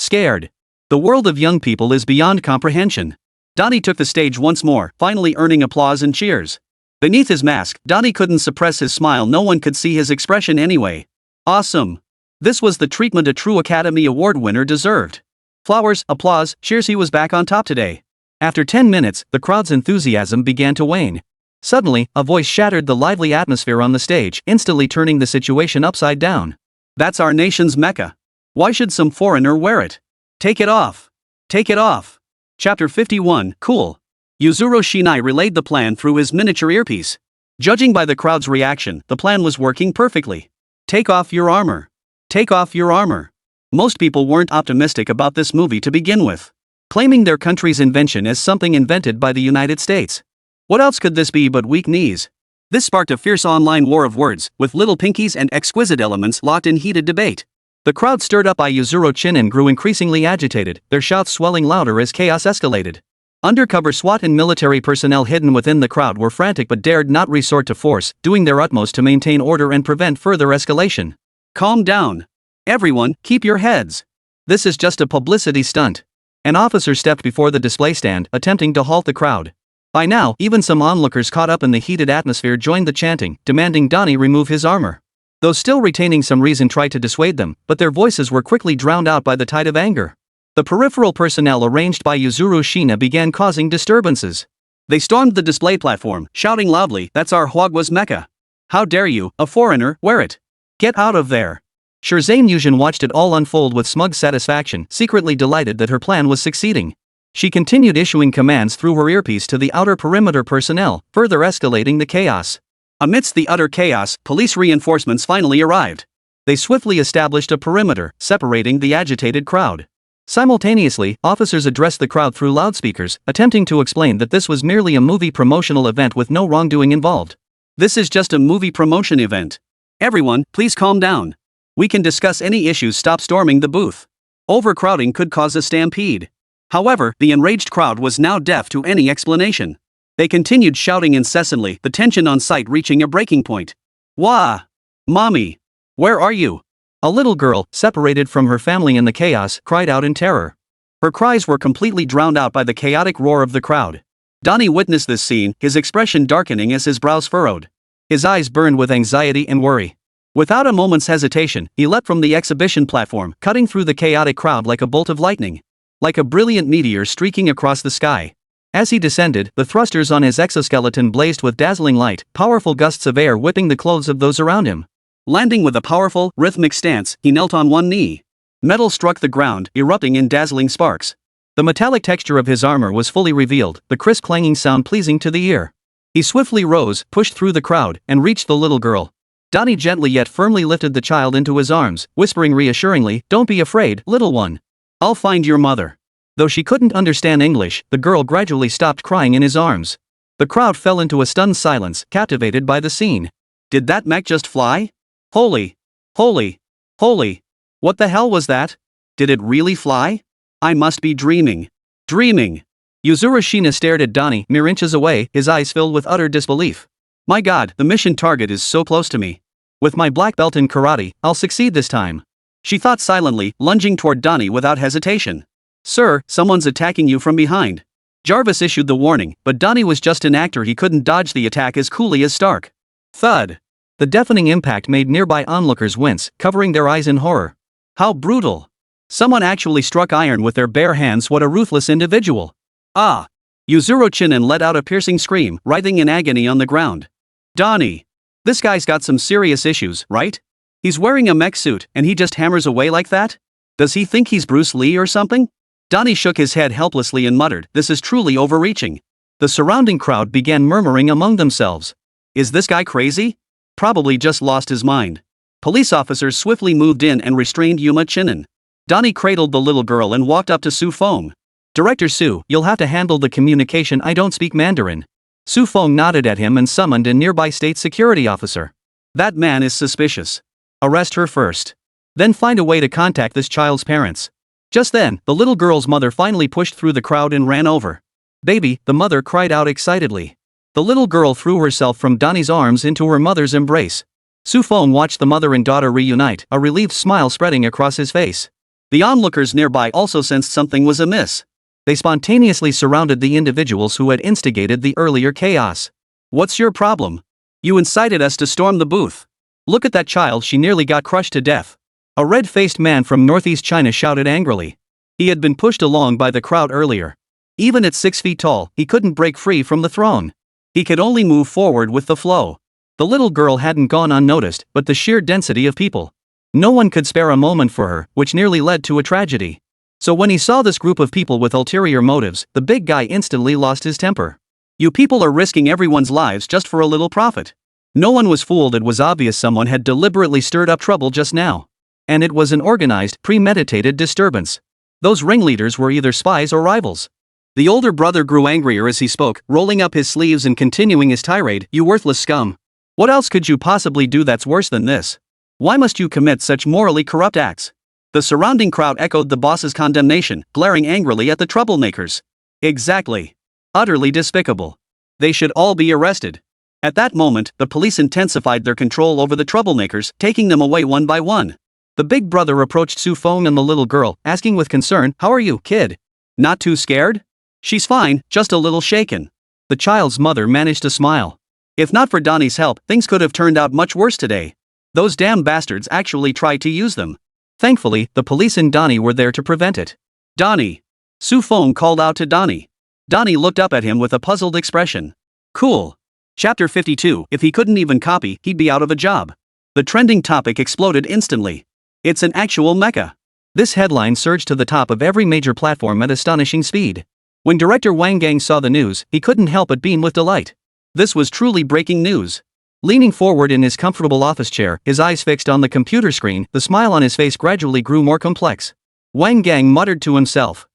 The world of young people is beyond comprehension. Donnie took the stage once more, finally earning applause and cheers. Beneath his mask, Donnie couldn't suppress his smile. No one could see his expression anyway. Awesome. This was the treatment a true Academy Award winner deserved. Flowers, applause, cheers. He was back on top today. After 10 minutes, the crowd's enthusiasm began to wane. Suddenly, a voice shattered the lively atmosphere on the stage, instantly turning the situation upside down. That's our nation's mecha. Why should some foreigner wear it? Take it off. Take it off. Chapter 51, Cool. Yuzuru Shinai relayed the plan through his miniature earpiece. Judging by the crowd's reaction, the plan was working perfectly. Take off your armor. Take off your armor. Most people weren't optimistic about this movie to begin with, claiming their country's invention as something invented by the United States. What else could this be but weak knees? This sparked a fierce online war of words, with little pinkies and exquisite elements locked in heated debate. The crowd stirred up by Yuzuru Chinen grew increasingly agitated, their shouts swelling louder as chaos escalated. Undercover SWAT and military personnel hidden within the crowd were frantic but dared not resort to force, doing their utmost to maintain order and prevent further escalation. Calm down. Everyone, keep your heads. This is just a publicity stunt. An officer stepped before the display stand, attempting to halt the crowd. By now, even some onlookers caught up in the heated atmosphere joined the chanting, demanding Donnie remove his armor. Those still retaining some reason tried to dissuade them, but their voices were quickly drowned out by the tide of anger. The peripheral personnel arranged by Yuzuru Shina began causing disturbances. They stormed the display platform, shouting loudly, "That's our Huagua's mecha. How dare you, a foreigner, wear it? Get out of there." Shirzane Yuzhen watched it all unfold with smug satisfaction, secretly delighted that her plan was succeeding. She continued issuing commands through her earpiece to the outer perimeter personnel, further escalating the chaos. Amidst the utter chaos, police reinforcements finally arrived. They swiftly established a perimeter, separating the agitated crowd. Simultaneously, officers addressed the crowd through loudspeakers, attempting to explain that this was merely a movie promotional event with no wrongdoing involved. This is just a movie promotion event. Everyone, please calm down. We can discuss any issues. Stop storming the booth. Overcrowding could cause a stampede. However, the enraged crowd was now deaf to any explanation. They continued shouting incessantly, the tension on site reaching a breaking point. Wah! Mommy! Where are you? A little girl, separated from her family in the chaos, cried out in terror. Her cries were completely drowned out by the chaotic roar of the crowd. Donnie witnessed this scene, his expression darkening as his brows furrowed. His eyes burned with anxiety and worry. Without a moment's hesitation, he leapt from the exhibition platform, cutting through the chaotic crowd like a bolt of lightning. Like a brilliant meteor streaking across the sky. As he descended, the thrusters on his exoskeleton blazed with dazzling light, powerful gusts of air whipping the clothes of those around him. Landing with a powerful, rhythmic stance, he knelt on one knee. Metal struck the ground, erupting in dazzling sparks. The metallic texture of his armor was fully revealed, the crisp clanging sound pleasing to the ear. He swiftly rose, pushed through the crowd, and reached the little girl. Donnie gently yet firmly lifted the child into his arms, whispering reassuringly, "Don't be afraid, little one. I'll find your mother." Though she couldn't understand English, the girl gradually stopped crying in his arms. The crowd fell into a stunned silence, captivated by the scene. Did that mech just fly? Holy! Holy! Holy! What the hell was that? Did it really fly? I must be dreaming. Dreaming! Yuzuru Shina stared at Donnie, mere inches away, his eyes filled with utter disbelief. My god, the mission target is so close to me. With my black belt in karate, I'll succeed this time. She thought silently, lunging toward Donnie without hesitation. Sir, someone's attacking you from behind. Jarvis issued the warning, but Donnie was just an actor, he couldn't dodge the attack as coolly as Stark. Thud! The deafening impact made nearby onlookers wince, covering their eyes in horror. How brutal! Someone actually struck iron with their bare hands, what a ruthless individual. Ah! Yuzuru Chinen let out a piercing scream, writhing in agony on the ground. Donnie! This guy's got some serious issues, right? He's wearing a mech suit, and he just hammers away like that? Does he think he's Bruce Lee or something? Donnie shook his head helplessly and muttered, "This is truly overreaching." The surrounding crowd began murmuring among themselves. Is this guy crazy? Probably just lost his mind. Police officers swiftly moved in and restrained Yuma Chinen. Donnie cradled the little girl and walked up to Su Feng. Director Su, you'll have to handle the communication, I don't speak Mandarin. Su Feng nodded at him and summoned a nearby state security officer. That man is suspicious. Arrest her first. Then find a way to contact this child's parents. Just then, the little girl's mother finally pushed through the crowd and ran over. Baby, the mother cried out excitedly. The little girl threw herself from Donnie's arms into her mother's embrace. Su Feng watched the mother and daughter reunite, a relieved smile spreading across his face. The onlookers nearby also sensed something was amiss. They spontaneously surrounded the individuals who had instigated the earlier chaos. What's your problem? You incited us to storm the booth. Look at that child, she nearly got crushed to death. A red-faced man from northeast China shouted angrily. He had been pushed along by the crowd earlier. Even at 6 feet tall, he couldn't break free from the throne. He could only move forward with the flow. The little girl hadn't gone unnoticed, but the sheer density of people. No one could spare a moment for her, which nearly led to a tragedy. So when he saw this group of people with ulterior motives, the big guy instantly lost his temper. You people are risking everyone's lives just for a little profit. No one was fooled, it was obvious someone had deliberately stirred up trouble just now. And it was an organized, premeditated disturbance. Those ringleaders were either spies or rivals. The older brother grew angrier as he spoke, rolling up his sleeves and continuing his tirade, "You worthless scum. What else could you possibly do that's worse than this? Why must you commit such morally corrupt acts?" The surrounding crowd echoed the boss's condemnation, glaring angrily at the troublemakers. Exactly. Utterly despicable. They should all be arrested. At that moment, the police intensified their control over the troublemakers, taking them away one by one. The big brother approached Su Feng and the little girl, asking with concern, "How are you, kid? Not too scared?" "She's fine, just a little shaken." The child's mother managed to smile. If not for Donnie's help, things could have turned out much worse today. Those damn bastards actually tried to use them. Thankfully, the police and Donnie were there to prevent it. "Donnie!" Su Feng called out to Donnie. Donnie looked up at him with a puzzled expression. Cool. Chapter 52, if he couldn't even copy, he'd be out of a job. The trending topic exploded instantly. It's an actual mecha. This headline surged to the top of every major platform at astonishing speed. When director Wang Gang saw the news, he couldn't help but beam with delight. This was truly breaking news. Leaning forward in his comfortable office chair, his eyes fixed on the computer screen, the smile on his face gradually grew more complex. Wang Gang muttered to himself.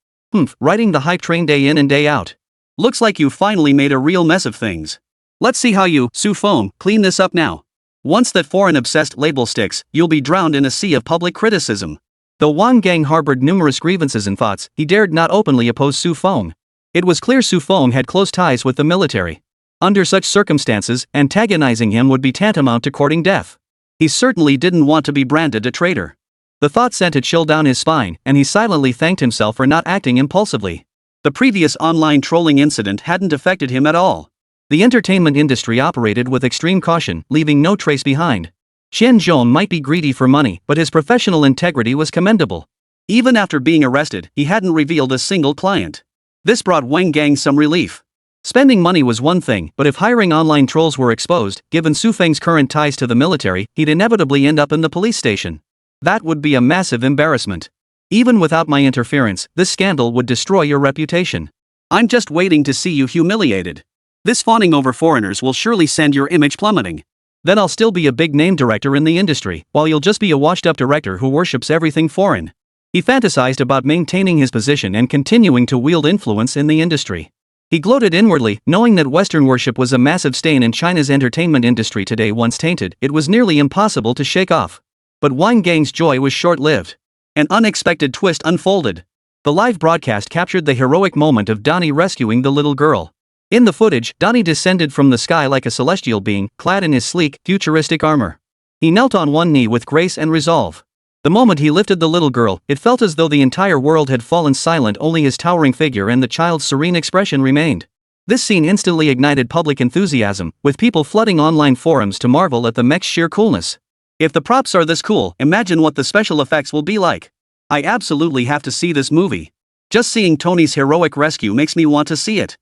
Riding the hype train day in and day out. Looks like you finally made a real mess of things. Let's see how you, Su Feng, clean this up now. Once that foreign-obsessed label sticks, you'll be drowned in a sea of public criticism. Though Wang Gang harbored numerous grievances and thoughts, he dared not openly oppose Su Feng. It was clear Su Feng had close ties with the military. Under such circumstances, antagonizing him would be tantamount to courting death. He certainly didn't want to be branded a traitor. The thought sent a chill down his spine, and he silently thanked himself for not acting impulsively. The previous online trolling incident hadn't affected him at all. The entertainment industry operated with extreme caution, leaving no trace behind. Chen Zhong might be greedy for money, but his professional integrity was commendable. Even after being arrested, he hadn't revealed a single client. This brought Wang Gang some relief. Spending money was one thing, but if hiring online trolls were exposed, given Su Feng's current ties to the military, he'd inevitably end up in the police station. That would be a massive embarrassment. Even without my interference, this scandal would destroy your reputation. I'm just waiting to see you humiliated. This fawning over foreigners will surely send your image plummeting. Then I'll still be a big-name director in the industry, while you'll just be a washed-up director who worships everything foreign. He fantasized about maintaining his position and continuing to wield influence in the industry. He gloated inwardly, knowing that Western worship was a massive stain in China's entertainment industry today. Once tainted, it was nearly impossible to shake off. But Wang Gang's joy was short-lived. An unexpected twist unfolded. The live broadcast captured the heroic moment of Donnie rescuing the little girl. In the footage, Donnie descended from the sky like a celestial being, clad in his sleek, futuristic armor. He knelt on one knee with grace and resolve. The moment he lifted the little girl, it felt as though the entire world had fallen silent. Only his towering figure and the child's serene expression remained. This scene instantly ignited public enthusiasm, with people flooding online forums to marvel at the mech's sheer coolness. If the props are this cool, imagine what the special effects will be like. I absolutely have to see this movie. Just seeing Tony's heroic rescue makes me want to see it.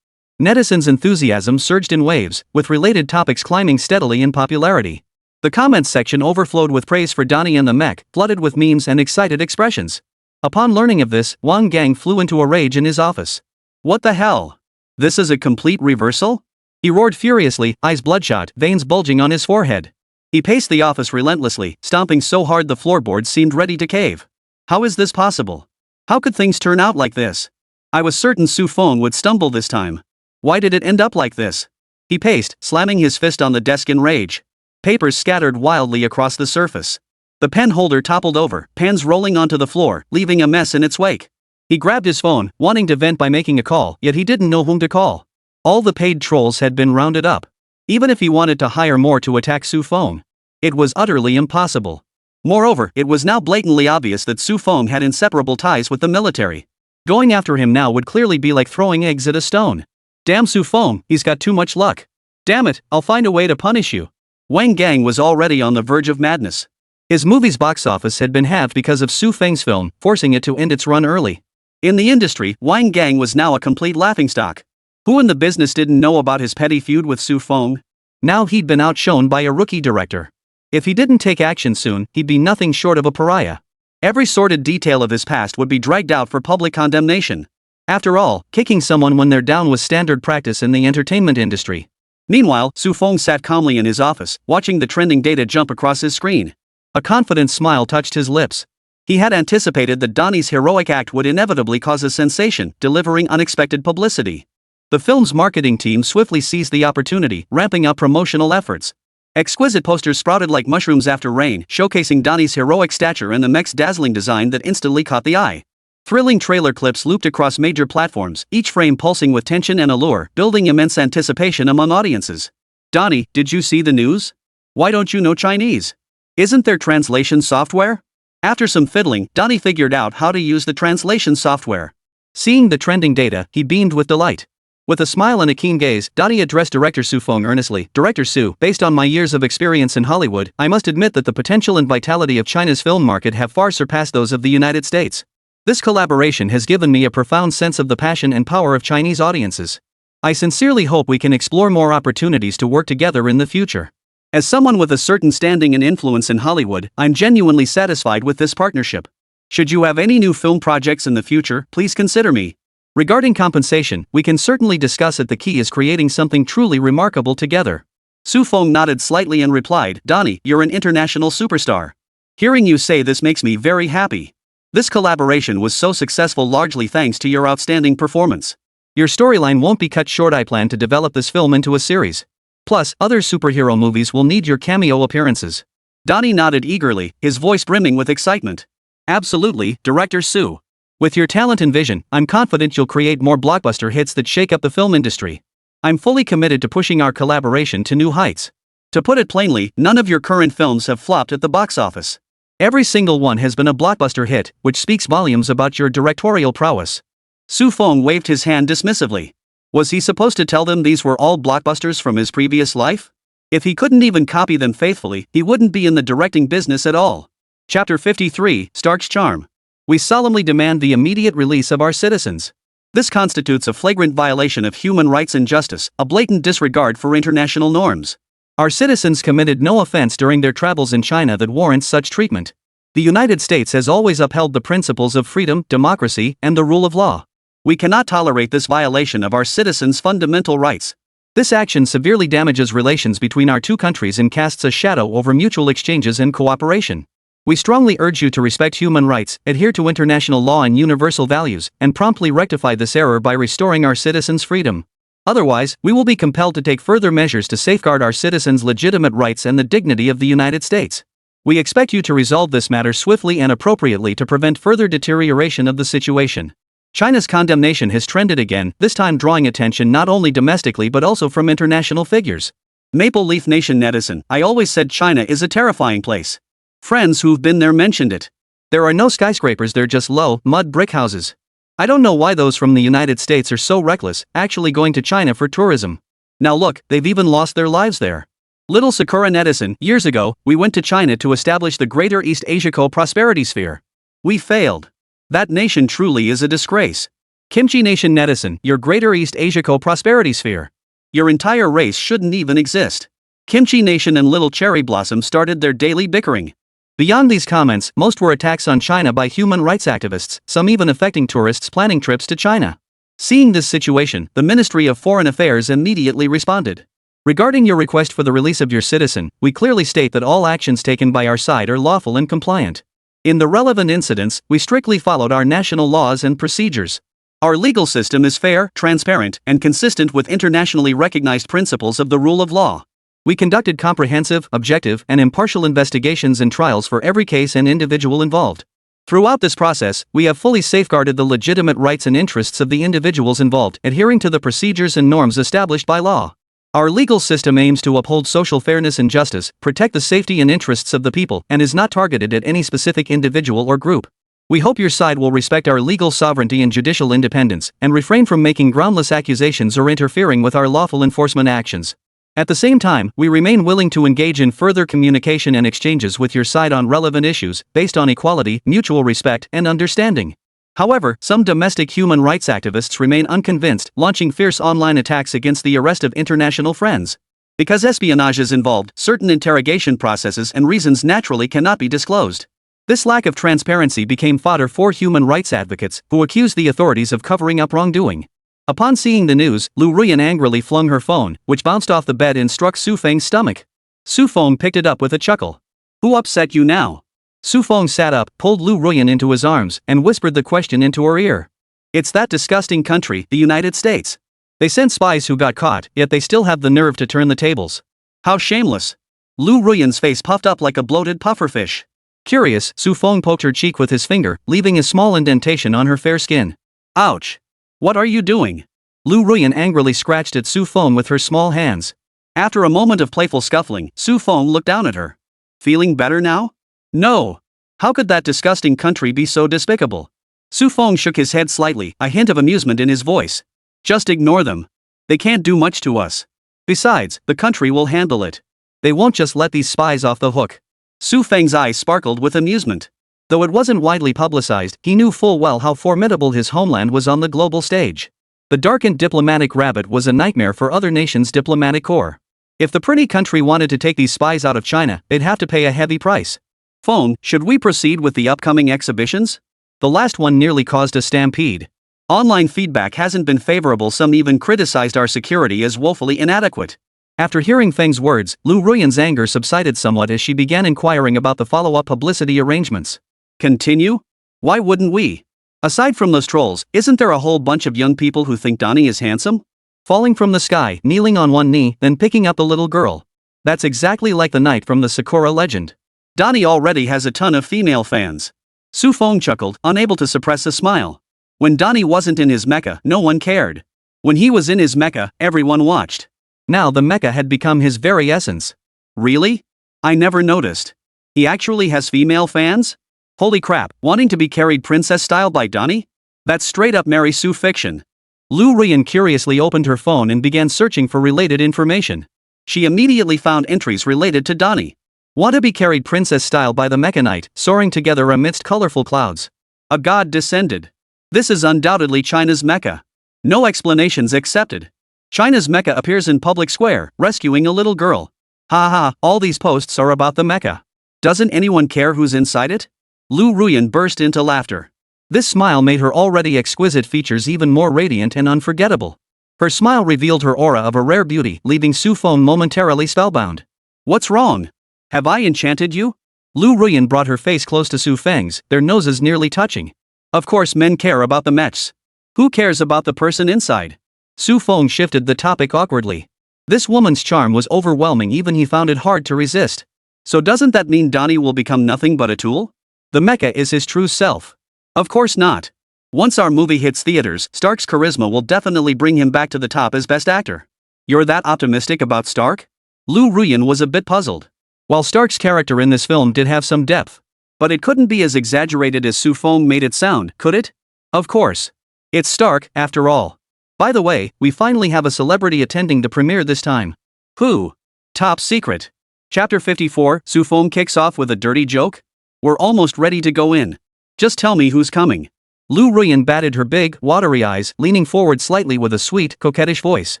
Netizens' enthusiasm surged in waves, with related topics climbing steadily in popularity. The comments section overflowed with praise for Donnie and the mech, flooded with memes and excited expressions. Upon learning of this, Wang Gang flew into a rage in his office. What the hell? This is a complete reversal? He roared furiously, eyes bloodshot, veins bulging on his forehead. He paced the office relentlessly, stomping so hard the floorboards seemed ready to cave. How is this possible? How could things turn out like this? I was certain Su Feng would stumble this time. Why did it end up like this? He paced, slamming his fist on the desk in rage. Papers scattered wildly across the surface. The pen holder toppled over, pens rolling onto the floor, leaving a mess in its wake. He grabbed his phone, wanting to vent by making a call, yet he didn't know whom to call. All the paid trolls had been rounded up. Even if he wanted to hire more to attack Su Feng, it was utterly impossible. Moreover, it was now blatantly obvious that Su Feng had inseparable ties with the military. Going after him now would clearly be like throwing eggs at a stone. Damn Su Feng, he's got too much luck. Damn it, I'll find a way to punish you. Wang Gang was already on the verge of madness. His movie's box office had been halved because of Su Feng's film, forcing it to end its run early. In the industry, Wang Gang was now a complete laughingstock. Who in the business didn't know about his petty feud with Su Feng? Now he'd been outshone by a rookie director. If he didn't take action soon, he'd be nothing short of a pariah. Every sordid detail of his past would be dragged out for public condemnation. After all, kicking someone when they're down was standard practice in the entertainment industry. Meanwhile, Su Feng sat calmly in his office, watching the trending data jump across his screen. A confident smile touched his lips. He had anticipated that Donnie's heroic act would inevitably cause a sensation, delivering unexpected publicity. The film's marketing team swiftly seized the opportunity, ramping up promotional efforts. Exquisite posters sprouted like mushrooms after rain, showcasing Donnie's heroic stature and the mech's dazzling design that instantly caught the eye. Thrilling trailer clips looped across major platforms, each frame pulsing with tension and allure, building immense anticipation among audiences. Donnie, did you see the news? Why don't you know Chinese? Isn't there translation software? After some fiddling, Donnie figured out how to use the translation software. Seeing the trending data, he beamed with delight. With a smile and a keen gaze, Donnie addressed Director Su Feng earnestly. Director Su, based on my years of experience in Hollywood, I must admit that the potential and vitality of China's film market have far surpassed those of the United States. This collaboration has given me a profound sense of the passion and power of Chinese audiences. I sincerely hope we can explore more opportunities to work together in the future. As someone with a certain standing and influence in Hollywood, I'm genuinely satisfied with this partnership. Should you have any new film projects in the future, please consider me. Regarding compensation, we can certainly discuss it. The key is creating something truly remarkable together. Su Feng nodded slightly and replied, Donnie, you're an international superstar. Hearing you say this makes me very happy. This collaboration was so successful largely thanks to your outstanding performance. Your storyline won't be cut short. I plan to develop this film into a series. Plus, other superhero movies will need your cameo appearances. Donnie nodded eagerly, his voice brimming with excitement. Absolutely, Director Su. With your talent and vision, I'm confident you'll create more blockbuster hits that shake up the film industry. I'm fully committed to pushing our collaboration to new heights. To put it plainly, none of your current films have flopped at the box office. Every single one has been a blockbuster hit, which speaks volumes about your directorial prowess. Su Feng waved his hand dismissively. Was he supposed to tell them these were all blockbusters from his previous life? If he couldn't even copy them faithfully, he wouldn't be in the directing business at all. Chapter 53, Stark's Charm. We solemnly demand the immediate release of our citizens. This constitutes a flagrant violation of human rights and justice, a blatant disregard for international norms. Our citizens committed no offense during their travels in China that warrants such treatment. The United States has always upheld the principles of freedom, democracy, and the rule of law. We cannot tolerate this violation of our citizens' fundamental rights. This action severely damages relations between our two countries and casts a shadow over mutual exchanges and cooperation. We strongly urge you to respect human rights, adhere to international law and universal values, and promptly rectify this error by restoring our citizens' freedom. Otherwise, we will be compelled to take further measures to safeguard our citizens' legitimate rights and the dignity of the United States. We expect you to resolve this matter swiftly and appropriately to prevent further deterioration of the situation. China's condemnation has trended again, this time drawing attention not only domestically but also from international figures. Maple Leaf Nation netizen, I always said China is a terrifying place. Friends who've been there mentioned it. There are no skyscrapers, they're just low, mud brick houses. I don't know why those from the United States are so reckless, actually going to China for tourism. Now look, they've even lost their lives there. Little Sakura netizen, years ago, we went to China to establish the Greater East Asia Co-Prosperity Sphere. We failed. That nation truly is a disgrace. Kimchi Nation netizen, your Greater East Asia Co-Prosperity Sphere. Your entire race shouldn't even exist. Kimchi Nation and Little Cherry Blossom started their daily bickering. Beyond these comments, most were attacks on China by human rights activists, some even affecting tourists planning trips to China. Seeing this situation, the Ministry of Foreign Affairs immediately responded. Regarding your request for the release of your citizen, we clearly state that all actions taken by our side are lawful and compliant. In the relevant incidents, we strictly followed our national laws and procedures. Our legal system is fair, transparent, and consistent with internationally recognized principles of the rule of law. We conducted comprehensive, objective, and impartial investigations and trials for every case and individual involved. Throughout this process, we have fully safeguarded the legitimate rights and interests of the individuals involved, adhering to the procedures and norms established by law. Our legal system aims to uphold social fairness and justice, protect the safety and interests of the people, and is not targeted at any specific individual or group. We hope your side will respect our legal sovereignty and judicial independence, and refrain from making groundless accusations or interfering with our lawful enforcement actions. At the same time, we remain willing to engage in further communication and exchanges with your side on relevant issues, based on equality, mutual respect, and understanding. However, some domestic human rights activists remain unconvinced, launching fierce online attacks against the arrest of international friends. Because espionage is involved, certain interrogation processes and reasons naturally cannot be disclosed. This lack of transparency became fodder for human rights advocates, who accused the authorities of covering up wrongdoing. Upon seeing the news, Lu Ruyan angrily flung her phone, which bounced off the bed and struck Su Feng's stomach. Su Feng picked it up with a chuckle. Who upset you now? Su Feng sat up, pulled Lu Ruyan into his arms, and whispered the question into her ear. It's that disgusting country, the United States. They sent spies who got caught, yet they still have the nerve to turn the tables. How shameless. Lu Ruyan's face puffed up like a bloated pufferfish. Curious, Su Feng poked her cheek with his finger, leaving a small indentation on her fair skin. Ouch. What are you doing? Lu Ruyan angrily scratched at Su Feng with her small hands. After a moment of playful scuffling, Su Feng looked down at her. Feeling better now? No. How could that disgusting country be so despicable? Su Feng shook his head slightly, a hint of amusement in his voice. Just ignore them. They can't do much to us. Besides, the country will handle it. They won't just let these spies off the hook. Su Feng's eyes sparkled with amusement. Though it wasn't widely publicized, he knew full well how formidable his homeland was on the global stage. The darkened diplomatic rabbit was a nightmare for other nations' diplomatic corps. If the pretty country wanted to take these spies out of China, they'd have to pay a heavy price. Phone, should we proceed with the upcoming exhibitions? The last one nearly caused a stampede. Online feedback hasn't been favorable, some even criticized our security as woefully inadequate. After hearing Feng's words, Lu Ruyan's anger subsided somewhat as she began inquiring about the follow-up publicity arrangements. Continue? Why wouldn't we? Aside from those trolls, isn't there a whole bunch of young people who think Donnie is handsome? Falling from the sky, kneeling on one knee, then picking up the little girl. That's exactly like the knight from the Sakura legend. Donnie already has a ton of female fans. Su Feng chuckled, unable to suppress a smile. When Donnie wasn't in his mecha, no one cared. When he was in his mecha, everyone watched. Now the mecha had become his very essence. Really? I never noticed. He actually has female fans? Holy crap, wanting to be carried princess style by Donnie? That's straight up Mary Sue fiction. Lu Ruyan curiously opened her phone and began searching for related information. She immediately found entries related to Donnie. Want to be carried princess style by the Mecha Knight, soaring together amidst colorful clouds. A god descended. This is undoubtedly China's mecha. No explanations accepted. China's mecha appears in public square, rescuing a little girl. Ha ha, all these posts are about the mecha. Doesn't anyone care who's inside it? Lu Ruyan burst into laughter. This smile made her already exquisite features even more radiant and unforgettable. Her smile revealed her aura of a rare beauty, leaving Su Feng momentarily spellbound. What's wrong? Have I enchanted you? Lu Ruyan brought her face close to Su Feng's, their noses nearly touching. Of course men care about the mechs. Who cares about the person inside? Su Feng shifted the topic awkwardly. This woman's charm was overwhelming, even he found it hard to resist. So doesn't that mean Donnie will become nothing but a tool? The mecha is his true self. Of course not. Once our movie hits theaters, Stark's charisma will definitely bring him back to the top as best actor. You're that optimistic about Stark? Lu Ruyan was a bit puzzled. While Stark's character in this film did have some depth, but it couldn't be as exaggerated as Su Feng made it sound, could it? Of course. It's Stark, after all. By the way, we finally have a celebrity attending the premiere this time. Who? Top secret. Chapter 54, Su Feng kicks off with a dirty joke? We're almost ready to go in. Just tell me who's coming. Lu Ruyan batted her big, watery eyes, leaning forward slightly with a sweet, coquettish voice.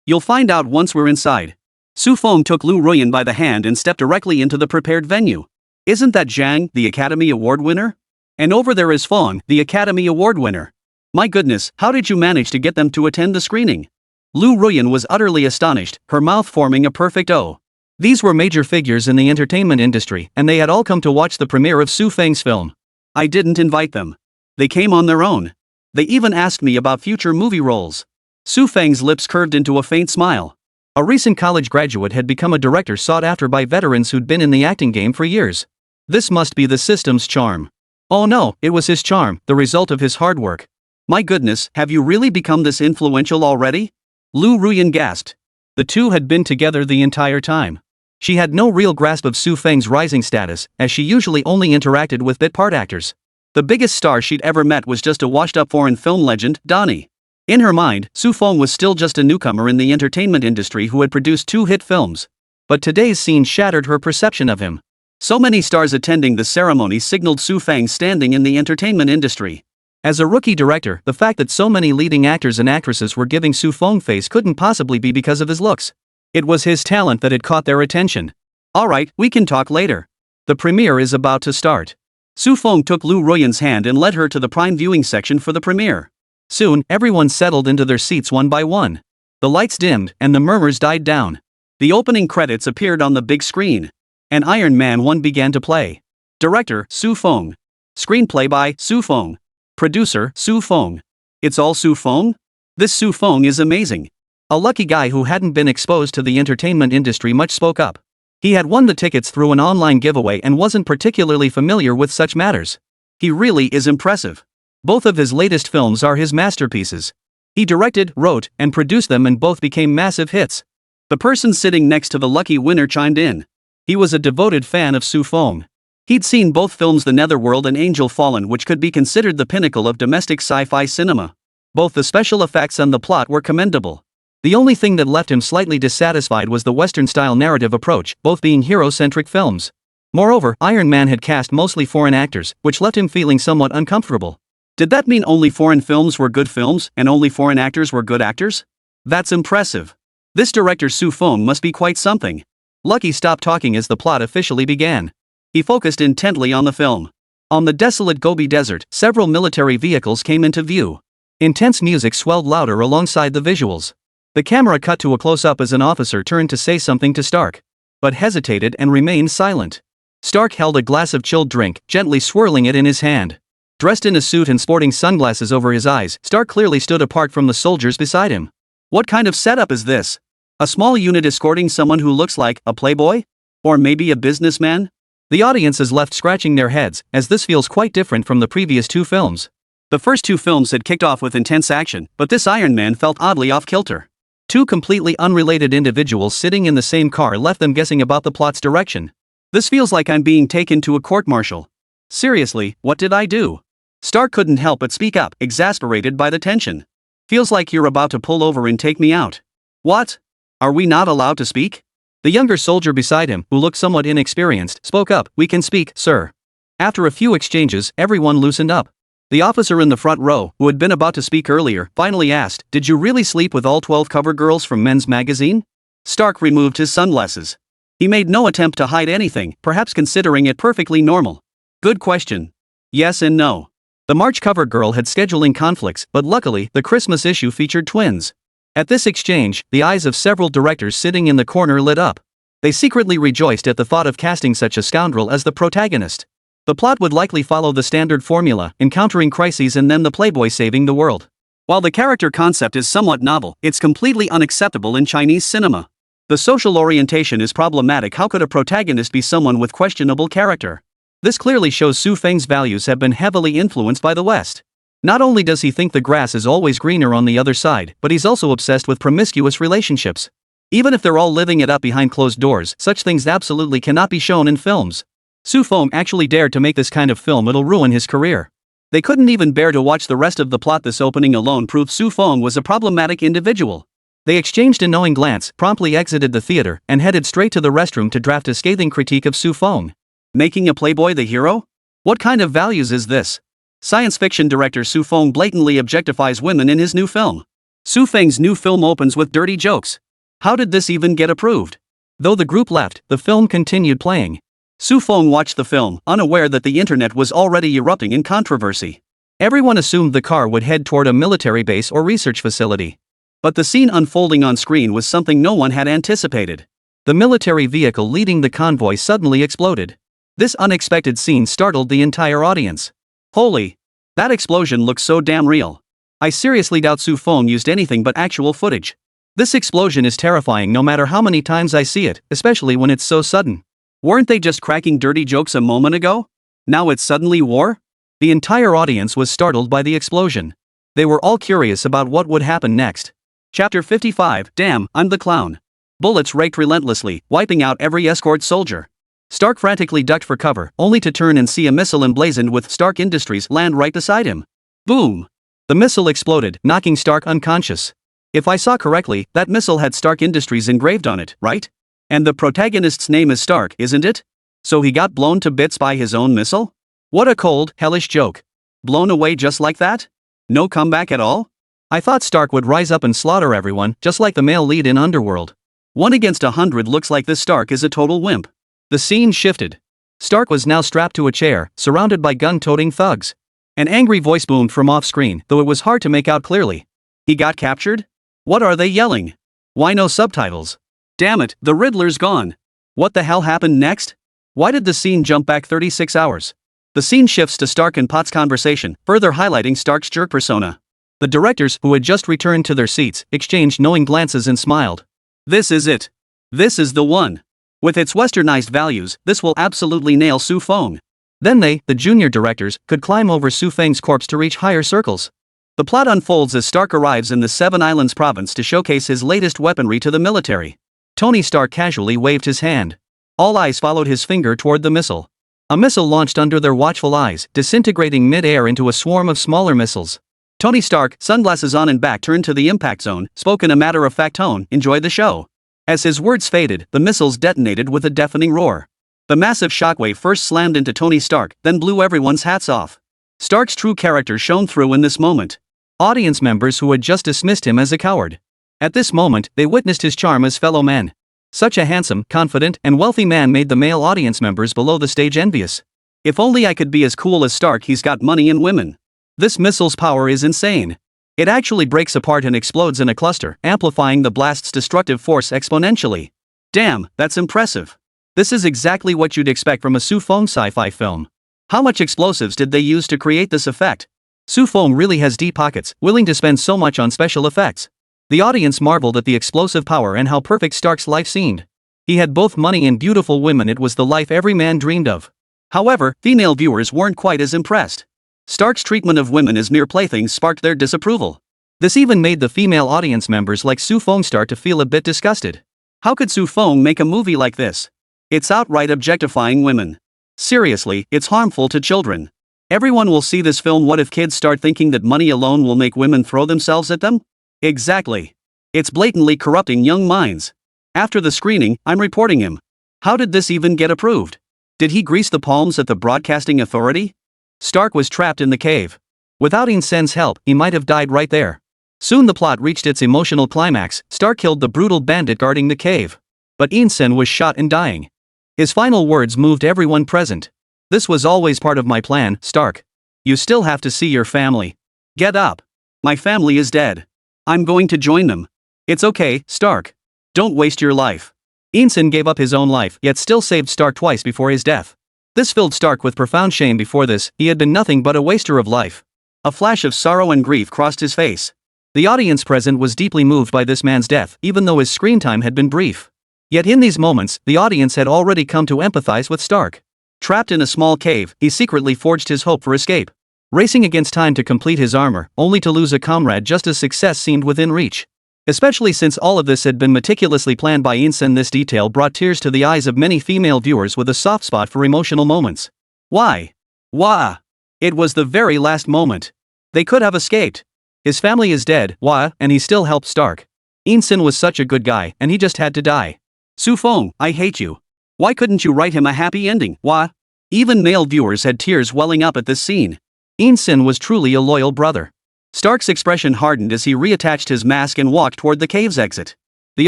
You'll find out once we're inside. Su Feng took Lu Ruyan by the hand and stepped directly into the prepared venue. Isn't that Zhang, the Academy Award winner? And over there is Feng, the Academy Award winner. My goodness, how did you manage to get them to attend the screening? Lu Ruyan was utterly astonished, her mouth forming a perfect O. These were major figures in the entertainment industry, and they had all come to watch the premiere of Su Feng's film. I didn't invite them. They came on their own. They even asked me about future movie roles. Su Feng's lips curved into a faint smile. A recent college graduate had become a director sought after by veterans who'd been in the acting game for years. This must be the system's charm. Oh no, it was his charm, the result of his hard work. My goodness, have you really become this influential already? Lu Ruyan gasped. The two had been together the entire time. She had no real grasp of Su Feng's rising status, as she usually only interacted with bit part actors. The biggest star she'd ever met was just a washed-up foreign film legend, Donnie. In her mind, Su Feng was still just a newcomer in the entertainment industry who had produced 2 hit films. But today's scene shattered her perception of him. So many stars attending the ceremony signaled Su Feng's standing in the entertainment industry. As a rookie director, the fact that so many leading actors and actresses were giving Su Feng face couldn't possibly be because of his looks. It was his talent that had caught their attention. Alright, we can talk later. The premiere is about to start. Su Feng took Lu Ruyan's hand and led her to the prime viewing section for the premiere. Soon, everyone settled into their seats one by one. The lights dimmed, and the murmurs died down. The opening credits appeared on the big screen. And Iron Man 1 began to play. Director, Su Feng. Screenplay by Su Feng. Producer, Su Feng. It's all Su Feng? This Su Feng is amazing. A lucky guy who hadn't been exposed to the entertainment industry much spoke up. He had won the tickets through an online giveaway and wasn't particularly familiar with such matters. He really is impressive. Both of his latest films are his masterpieces. He directed, wrote, and produced them, and both became massive hits. The person sitting next to the lucky winner chimed in. He was a devoted fan of Su Feng. He'd seen both films, The Netherworld and Angel Fallen, which could be considered the pinnacle of domestic sci-fi cinema. Both the special effects and the plot were commendable. The only thing that left him slightly dissatisfied was the Western-style narrative approach, both being hero-centric films. Moreover, Iron Man had cast mostly foreign actors, which left him feeling somewhat uncomfortable. Did that mean only foreign films were good films, and only foreign actors were good actors? That's impressive. This director Su Feng must be quite something. Lucky stopped talking as the plot officially began. He focused intently on the film. On the desolate Gobi Desert, several military vehicles came into view. Intense music swelled louder alongside the visuals. The camera cut to a close-up as an officer turned to say something to Stark, but hesitated and remained silent. Stark held a glass of chilled drink, gently swirling it in his hand. Dressed in a suit and sporting sunglasses over his eyes, Stark clearly stood apart from the soldiers beside him. What kind of setup is this? A small unit escorting someone who looks like a playboy? Or maybe a businessman? The audience is left scratching their heads, as this feels quite different from the previous 2 films. The first 2 films had kicked off with intense action, but this Iron Man felt oddly off-kilter. 2 completely unrelated individuals sitting in the same car left them guessing about the plot's direction. This feels like I'm being taken to a court-martial. Seriously, what did I do? Stark couldn't help but speak up, exasperated by the tension. Feels like you're about to pull over and take me out. What? Are we not allowed to speak? The younger soldier beside him, who looked somewhat inexperienced, spoke up. We can speak, sir. After a few exchanges, everyone loosened up. The officer in the front row, who had been about to speak earlier, finally asked, Did you really sleep with all 12 cover girls from Men's Magazine? Stark removed his sunglasses. He made no attempt to hide anything, perhaps considering it perfectly normal. Good question. Yes and no. The March cover girl had scheduling conflicts, but luckily, the Christmas issue featured twins. At this exchange, the eyes of several directors sitting in the corner lit up. They secretly rejoiced at the thought of casting such a scoundrel as the protagonist. The plot would likely follow the standard formula, encountering crises and then the playboy saving the world. While the character concept is somewhat novel, it's completely unacceptable in Chinese cinema. The social orientation is problematic. How could a protagonist be someone with questionable character? This clearly shows Su Feng's values have been heavily influenced by the West. Not only does he think the grass is always greener on the other side, but he's also obsessed with promiscuous relationships. Even if they're all living it up behind closed doors, such things absolutely cannot be shown in films. Su Feng actually dared to make this kind of film. It'll ruin his career. They couldn't even bear to watch the rest of the plot. This opening alone proved Su Feng was a problematic individual. They exchanged a knowing glance, promptly exited the theater, and headed straight to the restroom to draft a scathing critique of Su Feng. Making a playboy the hero? What kind of values is this? Science fiction director Su Feng blatantly objectifies women in his new film. Su Feng's new film opens with dirty jokes. How did this even get approved? Though the group left, the film continued playing. Su Feng watched the film, unaware that the internet was already erupting in controversy. Everyone assumed the car would head toward a military base or research facility. But the scene unfolding on screen was something no one had anticipated. The military vehicle leading the convoy suddenly exploded. This unexpected scene startled the entire audience. Holy! That explosion looks so damn real. I seriously doubt Su Feng used anything but actual footage. This explosion is terrifying no matter how many times I see it, especially when it's so sudden. Weren't they just cracking dirty jokes a moment ago? Now it's suddenly war? The entire audience was startled by the explosion. They were all curious about what would happen next. Chapter 55, Damn, I'm the Clown. Bullets raked relentlessly, wiping out every escort soldier. Stark frantically ducked for cover, only to turn and see a missile emblazoned with Stark Industries land right beside him. Boom! The missile exploded, knocking Stark unconscious. If I saw correctly, that missile had Stark Industries engraved on it, right? And the protagonist's name is Stark, isn't it? So he got blown to bits by his own missile? What a cold, hellish joke. Blown away just like that? No comeback at all? I thought Stark would rise up and slaughter everyone, just like the male lead in Underworld. 1 against 100 looks like this Stark is a total wimp. The scene shifted. Stark was now strapped to a chair, surrounded by gun-toting thugs. An angry voice boomed from off-screen, though it was hard to make out clearly. He got captured? What are they yelling? Why no subtitles? Damn it, the Riddler's gone. What the hell happened next? Why did the scene jump back 36 hours? The scene shifts to Stark and Pot's conversation, further highlighting Stark's jerk persona. The directors, who had just returned to their seats, exchanged knowing glances and smiled. This is it. This is the one. With its westernized values, this will absolutely nail Su Feng. Then they, the junior directors, could climb over Su Feng's corpse to reach higher circles. The plot unfolds as Stark arrives in the Seven Islands province to showcase his latest weaponry to the military. Tony Stark casually waved his hand. All eyes followed his finger toward the missile. A missile launched under their watchful eyes, disintegrating mid-air into a swarm of smaller missiles. Tony Stark, sunglasses on and back, turned to the impact zone, spoke in a matter-of-fact tone, "Enjoy the show." As his words faded, the missiles detonated with a deafening roar. The massive shockwave first slammed into Tony Stark, then blew everyone's hats off. Stark's true character shone through in this moment. Audience members who had just dismissed him as a coward. At this moment, they witnessed his charm as fellow men. Such a handsome, confident, and wealthy man made the male audience members below the stage envious. If only I could be as cool as Stark. He's got money and women. This missile's power is insane. It actually breaks apart and explodes in a cluster, amplifying the blast's destructive force exponentially. Damn, that's impressive. This is exactly what you'd expect from a Su Feng sci-fi film. How much explosives did they use to create this effect? Su Feng really has deep pockets, willing to spend so much on special effects. The audience marveled at the explosive power and how perfect Stark's life seemed. He had both money and beautiful women. It was the life every man dreamed of. However, female viewers weren't quite as impressed. Stark's treatment of women as mere playthings sparked their disapproval. This even made the female audience members like Su Feng start to feel a bit disgusted. How could Su Feng make a movie like this? It's outright objectifying women. Seriously, it's harmful to children. Everyone will see this film. What if kids start thinking that money alone will make women throw themselves at them? Exactly. It's blatantly corrupting young minds. After the screening, I'm reporting him. How did this even get approved? Did he grease the palms at the broadcasting authority? Stark was trapped in the cave. Without Insen's help, he might have died right there. Soon the plot reached its emotional climax. Stark killed the brutal bandit guarding the cave. But Insen was shot and dying. His final words moved everyone present. This was always part of my plan, Stark. You still have to see your family. Get up. My family is dead. I'm going to join them. It's okay, Stark. Don't waste your life. Ensign gave up his own life, yet still saved Stark twice before his death. This filled Stark with profound shame. Before this, he had been nothing but a waster of life. A flash of sorrow and grief crossed his face. The audience present was deeply moved by this man's death, even though his screen time had been brief. Yet in these moments, the audience had already come to empathize with Stark. Trapped in a small cave, he secretly forged his hope for escape. Racing against time to complete his armor, only to lose a comrade just as success seemed within reach. Especially since all of this had been meticulously planned by Ensign, this detail brought tears to the eyes of many female viewers with a soft spot for emotional moments. Why? Wah! It was the very last moment. They could have escaped. His family is dead, wah, and he still helped Stark. Ensign was such a good guy, and he just had to die. Su Feng, I hate you. Why couldn't you write him a happy ending, wah? Even male viewers had tears welling up at this scene. Ensign was truly a loyal brother. Stark's expression hardened as he reattached his mask and walked toward the cave's exit. The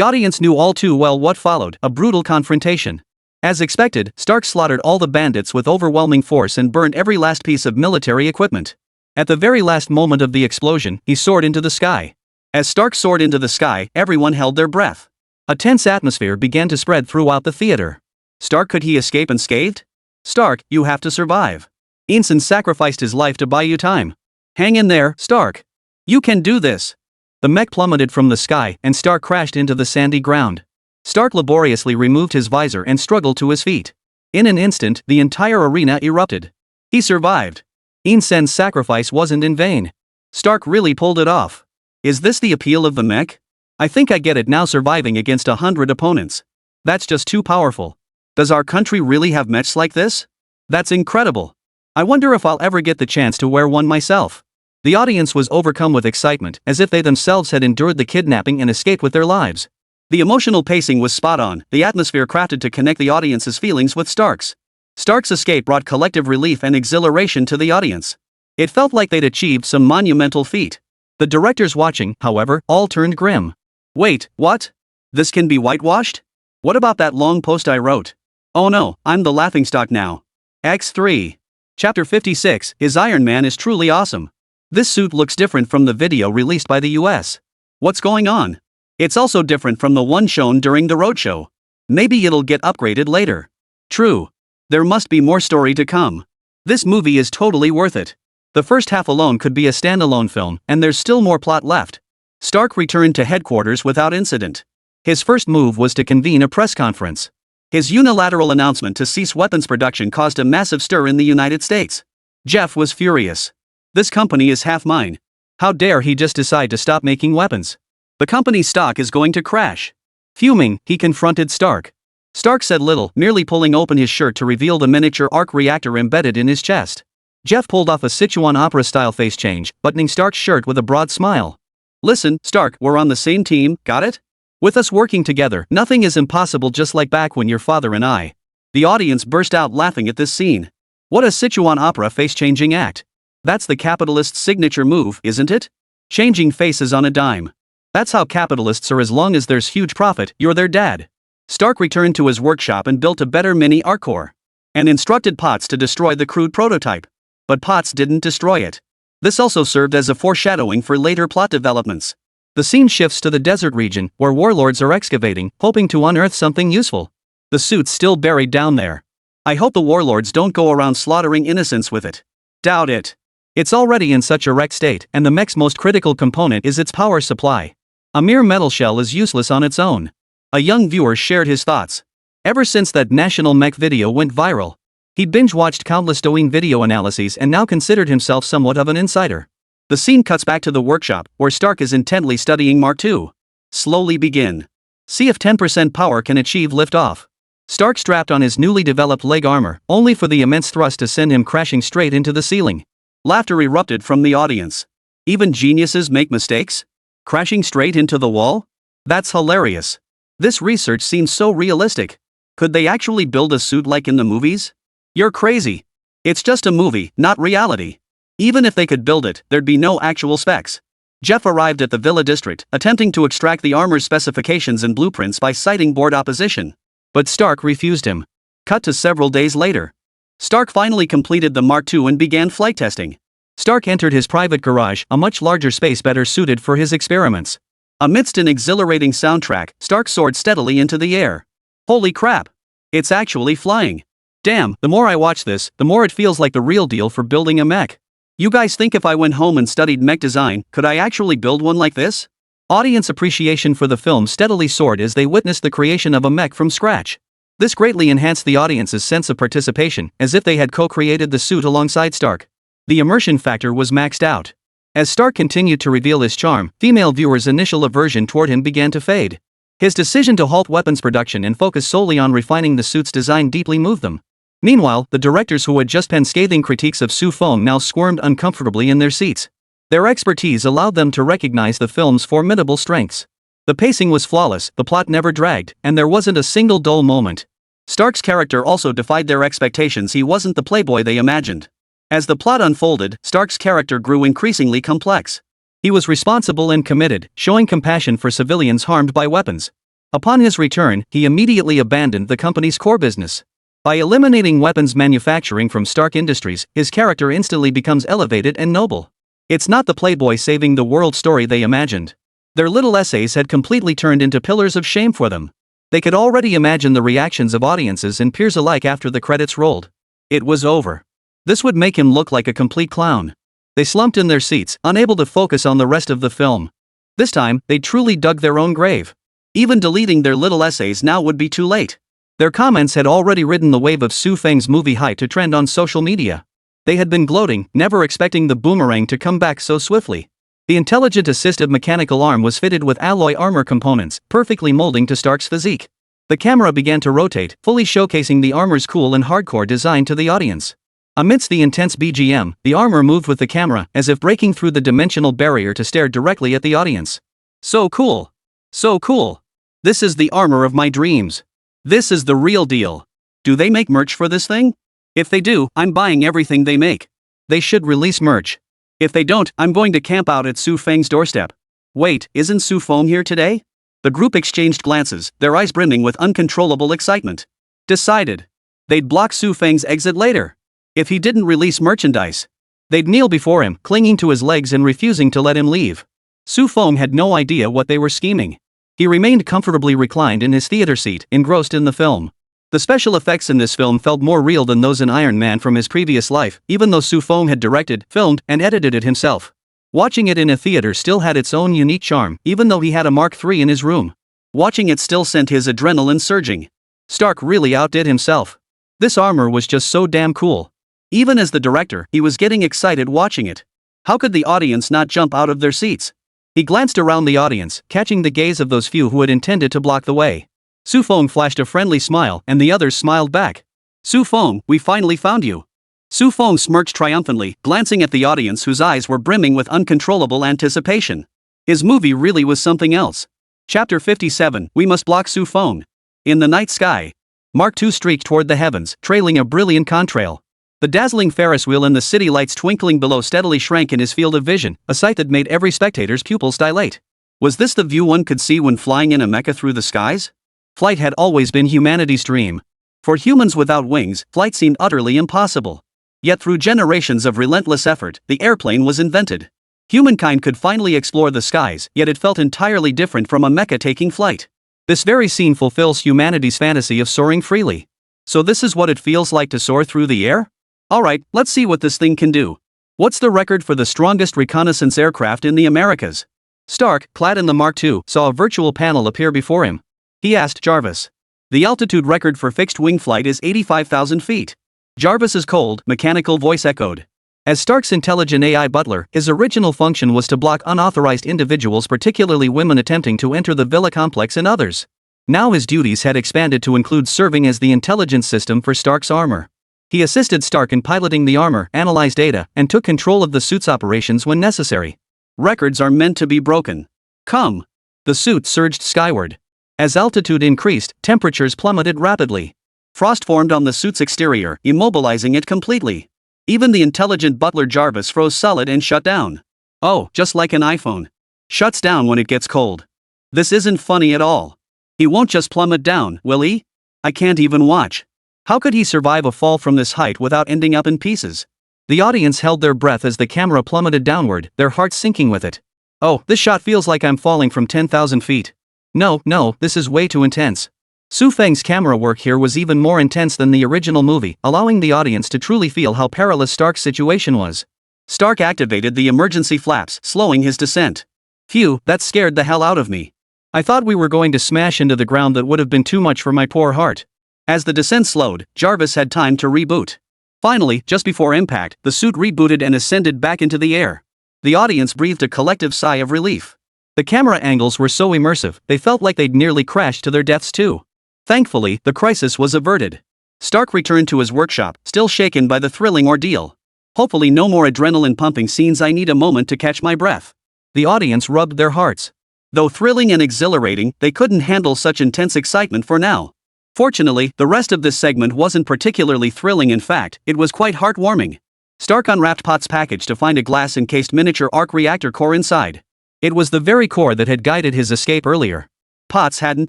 audience knew all too well what followed, a brutal confrontation. As expected, Stark slaughtered all the bandits with overwhelming force and burned every last piece of military equipment. At the very last moment of the explosion, he soared into the sky. As Stark soared into the sky, everyone held their breath. A tense atmosphere began to spread throughout the theater. Stark, could he escape unscathed? Stark, you have to survive. Ensign sacrificed his life to buy you time. Hang in there, Stark. You can do this. The mech plummeted from the sky, and Stark crashed into the sandy ground. Stark laboriously removed his visor and struggled to his feet. In an instant, the entire arena erupted. He survived. Ensign's sacrifice wasn't in vain. Stark really pulled it off. Is this the appeal of the mech? I think I get it now, surviving against 100 opponents. That's just too powerful. Does our country really have mechs like this? That's incredible. I wonder if I'll ever get the chance to wear one myself. The audience was overcome with excitement, as if they themselves had endured the kidnapping and escaped with their lives. The emotional pacing was spot on, the atmosphere crafted to connect the audience's feelings with Stark's. Stark's escape brought collective relief and exhilaration to the audience. It felt like they'd achieved some monumental feat. The directors watching, however, all turned grim. Wait, what? This can be whitewashed? What about that long post I wrote? Oh no, I'm the laughingstock now. X3. Chapter 56, His Iron Man is truly awesome. This suit looks different from the video released by the US. What's going on? It's also different from the one shown during the roadshow. Maybe it'll get upgraded later. True. There must be more story to come. This movie is totally worth it. The first half alone could be a standalone film, and there's still more plot left. Stark returned to headquarters without incident. His first move was to convene a press conference. His unilateral announcement to cease weapons production caused a massive stir in the United States. Jeff was furious. This company is half mine. How dare he just decide to stop making weapons? The company's stock is going to crash. Fuming, he confronted Stark. Stark said little, merely pulling open his shirt to reveal the miniature arc reactor embedded in his chest. Jeff pulled off a Sichuan opera-style face change, buttoning Stark's shirt with a broad smile. Listen, Stark, we're on the same team, got it? With us working together, nothing is impossible, just like back when your father and I. The audience burst out laughing at this scene. What a Sichuan opera face-changing act. That's the capitalist's signature move, isn't it? Changing faces on a dime. That's how capitalists are. As long as there's huge profit, you're their dad. Stark returned to his workshop and built a better mini arc core. And instructed Potts to destroy the crude prototype. But Potts didn't destroy it. This also served as a foreshadowing for later plot developments. The scene shifts to the desert region, where warlords are excavating, hoping to unearth something useful. The suit's still buried down there. I hope the warlords don't go around slaughtering innocents with it. Doubt it. It's already in such a wrecked state, and the mech's most critical component is its power supply. A mere metal shell is useless on its own. A young viewer shared his thoughts. Ever since that national mech video went viral, he'd binge-watched countless Douyin video analyses and now considered himself somewhat of an insider. The scene cuts back to the workshop, where Stark is intently studying Mark II. Slowly begin. See if 10% power can achieve liftoff. Stark strapped on his newly developed leg armor, only for the immense thrust to send him crashing straight into the ceiling. Laughter erupted from the audience. Even geniuses make mistakes? Crashing straight into the wall? That's hilarious. This research seems so realistic. Could they actually build a suit like in the movies? You're crazy. It's just a movie, not reality. Even if they could build it, there'd be no actual specs. Jeff arrived at the Villa District, attempting to extract the armor's specifications and blueprints by citing board opposition. But Stark refused him. Cut to several days later. Stark finally completed the Mark II and began flight testing. Stark entered his private garage, a much larger space better suited for his experiments. Amidst an exhilarating soundtrack, Stark soared steadily into the air. Holy crap! It's actually flying. Damn, the more I watch this, the more it feels like the real deal for building a mech. You guys think if I went home and studied mech design, could I actually build one like this? Audience appreciation for the film steadily soared as they witnessed the creation of a mech from scratch. This greatly enhanced the audience's sense of participation, as if they had co-created the suit alongside Stark. The immersion factor was maxed out. As Stark continued to reveal his charm, female viewers' initial aversion toward him began to fade. His decision to halt weapons production and focus solely on refining the suit's design deeply moved them. Meanwhile, the directors who had just penned scathing critiques of Su Feng now squirmed uncomfortably in their seats. Their expertise allowed them to recognize the film's formidable strengths. The pacing was flawless, the plot never dragged, and there wasn't a single dull moment. Stark's character also defied their expectations. He wasn't the playboy they imagined. As the plot unfolded, Stark's character grew increasingly complex. He was responsible and committed, showing compassion for civilians harmed by weapons. Upon his return, he immediately abandoned the company's core business. By eliminating weapons manufacturing from Stark Industries, his character instantly becomes elevated and noble. It's not the playboy saving the world story they imagined. Their little essays had completely turned into pillars of shame for them. They could already imagine the reactions of audiences and peers alike after the credits rolled. It was over. This would make him look like a complete clown. They slumped in their seats, unable to focus on the rest of the film. This time, they truly dug their own grave. Even deleting their little essays now would be too late. Their comments had already ridden the wave of Su Feng's movie hype to trend on social media. They had been gloating, never expecting the boomerang to come back so swiftly. The intelligent assistive mechanical arm was fitted with alloy armor components, perfectly molding to Stark's physique. The camera began to rotate, fully showcasing the armor's cool and hardcore design to the audience. Amidst the intense BGM, the armor moved with the camera, as if breaking through the dimensional barrier to stare directly at the audience. So cool! So cool! This is the armor of my dreams. This is the real deal. Do they make merch for this thing? If they do, I'm buying everything they make. They should release merch. If they don't, I'm going to camp out at Su Feng's doorstep. Wait, isn't Su Feng here today? The group exchanged glances, their eyes brimming with uncontrollable excitement. Decided. They'd block Su Feng's exit later. If he didn't release merchandise, they'd kneel before him, clinging to his legs and refusing to let him leave. Su Feng had no idea what they were scheming. He remained comfortably reclined in his theater seat, engrossed in the film. The special effects in this film felt more real than those in Iron Man from his previous life, even though Su Feng had directed, filmed, and edited it himself. Watching it in a theater still had its own unique charm, even though he had a Mark III in his room. Watching it still sent his adrenaline surging. Stark really outdid himself. This armor was just so damn cool. Even as the director, he was getting excited watching it. How could the audience not jump out of their seats? He glanced around the audience, catching the gaze of those few who had intended to block the way. Su Feng flashed a friendly smile, and the others smiled back. Su Feng, we finally found you. Su Feng smirked triumphantly, glancing at the audience whose eyes were brimming with uncontrollable anticipation. His movie really was something else. Chapter 57, We Must Block Su Feng. In the night sky, Mark II streaked toward the heavens, trailing a brilliant contrail. The dazzling Ferris wheel and the city lights twinkling below steadily shrank in his field of vision, a sight that made every spectator's pupils dilate. Was this the view one could see when flying in a mecha through the skies? Flight had always been humanity's dream. For humans without wings, flight seemed utterly impossible. Yet through generations of relentless effort, the airplane was invented. Humankind could finally explore the skies, yet it felt entirely different from a mecha taking flight. This very scene fulfills humanity's fantasy of soaring freely. So this is what it feels like to soar through the air? Alright, let's see what this thing can do. What's the record for the strongest reconnaissance aircraft in the Americas? Stark, clad in the Mark II, saw a virtual panel appear before him. He asked Jarvis. The altitude record for fixed-wing flight is 85,000 feet. Jarvis's cold, mechanical voice echoed. As Stark's intelligent AI butler, his original function was to block unauthorized individuals, particularly women attempting to enter the villa complex and others. Now his duties had expanded to include serving as the intelligence system for Stark's armor. He assisted Stark in piloting the armor, analyzed data, and took control of the suit's operations when necessary. Records are meant to be broken. Come. The suit surged skyward. As altitude increased, temperatures plummeted rapidly. Frost formed on the suit's exterior, immobilizing it completely. Even the intelligent butler Jarvis froze solid and shut down. Oh, just like an iPhone. Shuts down when it gets cold. This isn't funny at all. He won't just plummet down, will he? I can't even watch. How could he survive a fall from this height without ending up in pieces? The audience held their breath as the camera plummeted downward, their hearts sinking with it. Oh, this shot feels like I'm falling from 10,000 feet. No, this is way too intense. Su Feng's camera work here was even more intense than the original movie, allowing the audience to truly feel how perilous Stark's situation was. Stark activated the emergency flaps, slowing his descent. Phew, that scared the hell out of me. I thought we were going to smash into the ground. That would have been too much for my poor heart. As the descent slowed, Jarvis had time to reboot. Finally, just before impact, the suit rebooted and ascended back into the air. The audience breathed a collective sigh of relief. The camera angles were so immersive, they felt like they'd nearly crashed to their deaths too. Thankfully, the crisis was averted. Stark returned to his workshop, still shaken by the thrilling ordeal. Hopefully no more adrenaline-pumping scenes. I need a moment to catch my breath. The audience rubbed their hearts. Though thrilling and exhilarating, they couldn't handle such intense excitement for now. Fortunately, the rest of this segment wasn't particularly thrilling. In fact, it was quite heartwarming. Stark unwrapped Potts' package to find a glass-encased miniature arc reactor core inside. It was the very core that had guided his escape earlier. Potts hadn't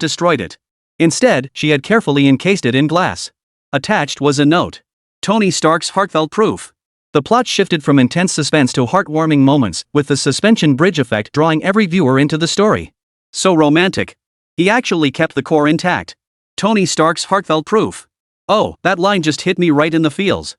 destroyed it. Instead, she had carefully encased it in glass. Attached was a note. Tony Stark's heartfelt proof. The plot shifted from intense suspense to heartwarming moments, with the suspension bridge effect drawing every viewer into the story. So romantic. He actually kept the core intact. Tony Stark's heartfelt proof. Oh, that line just hit me right in the feels.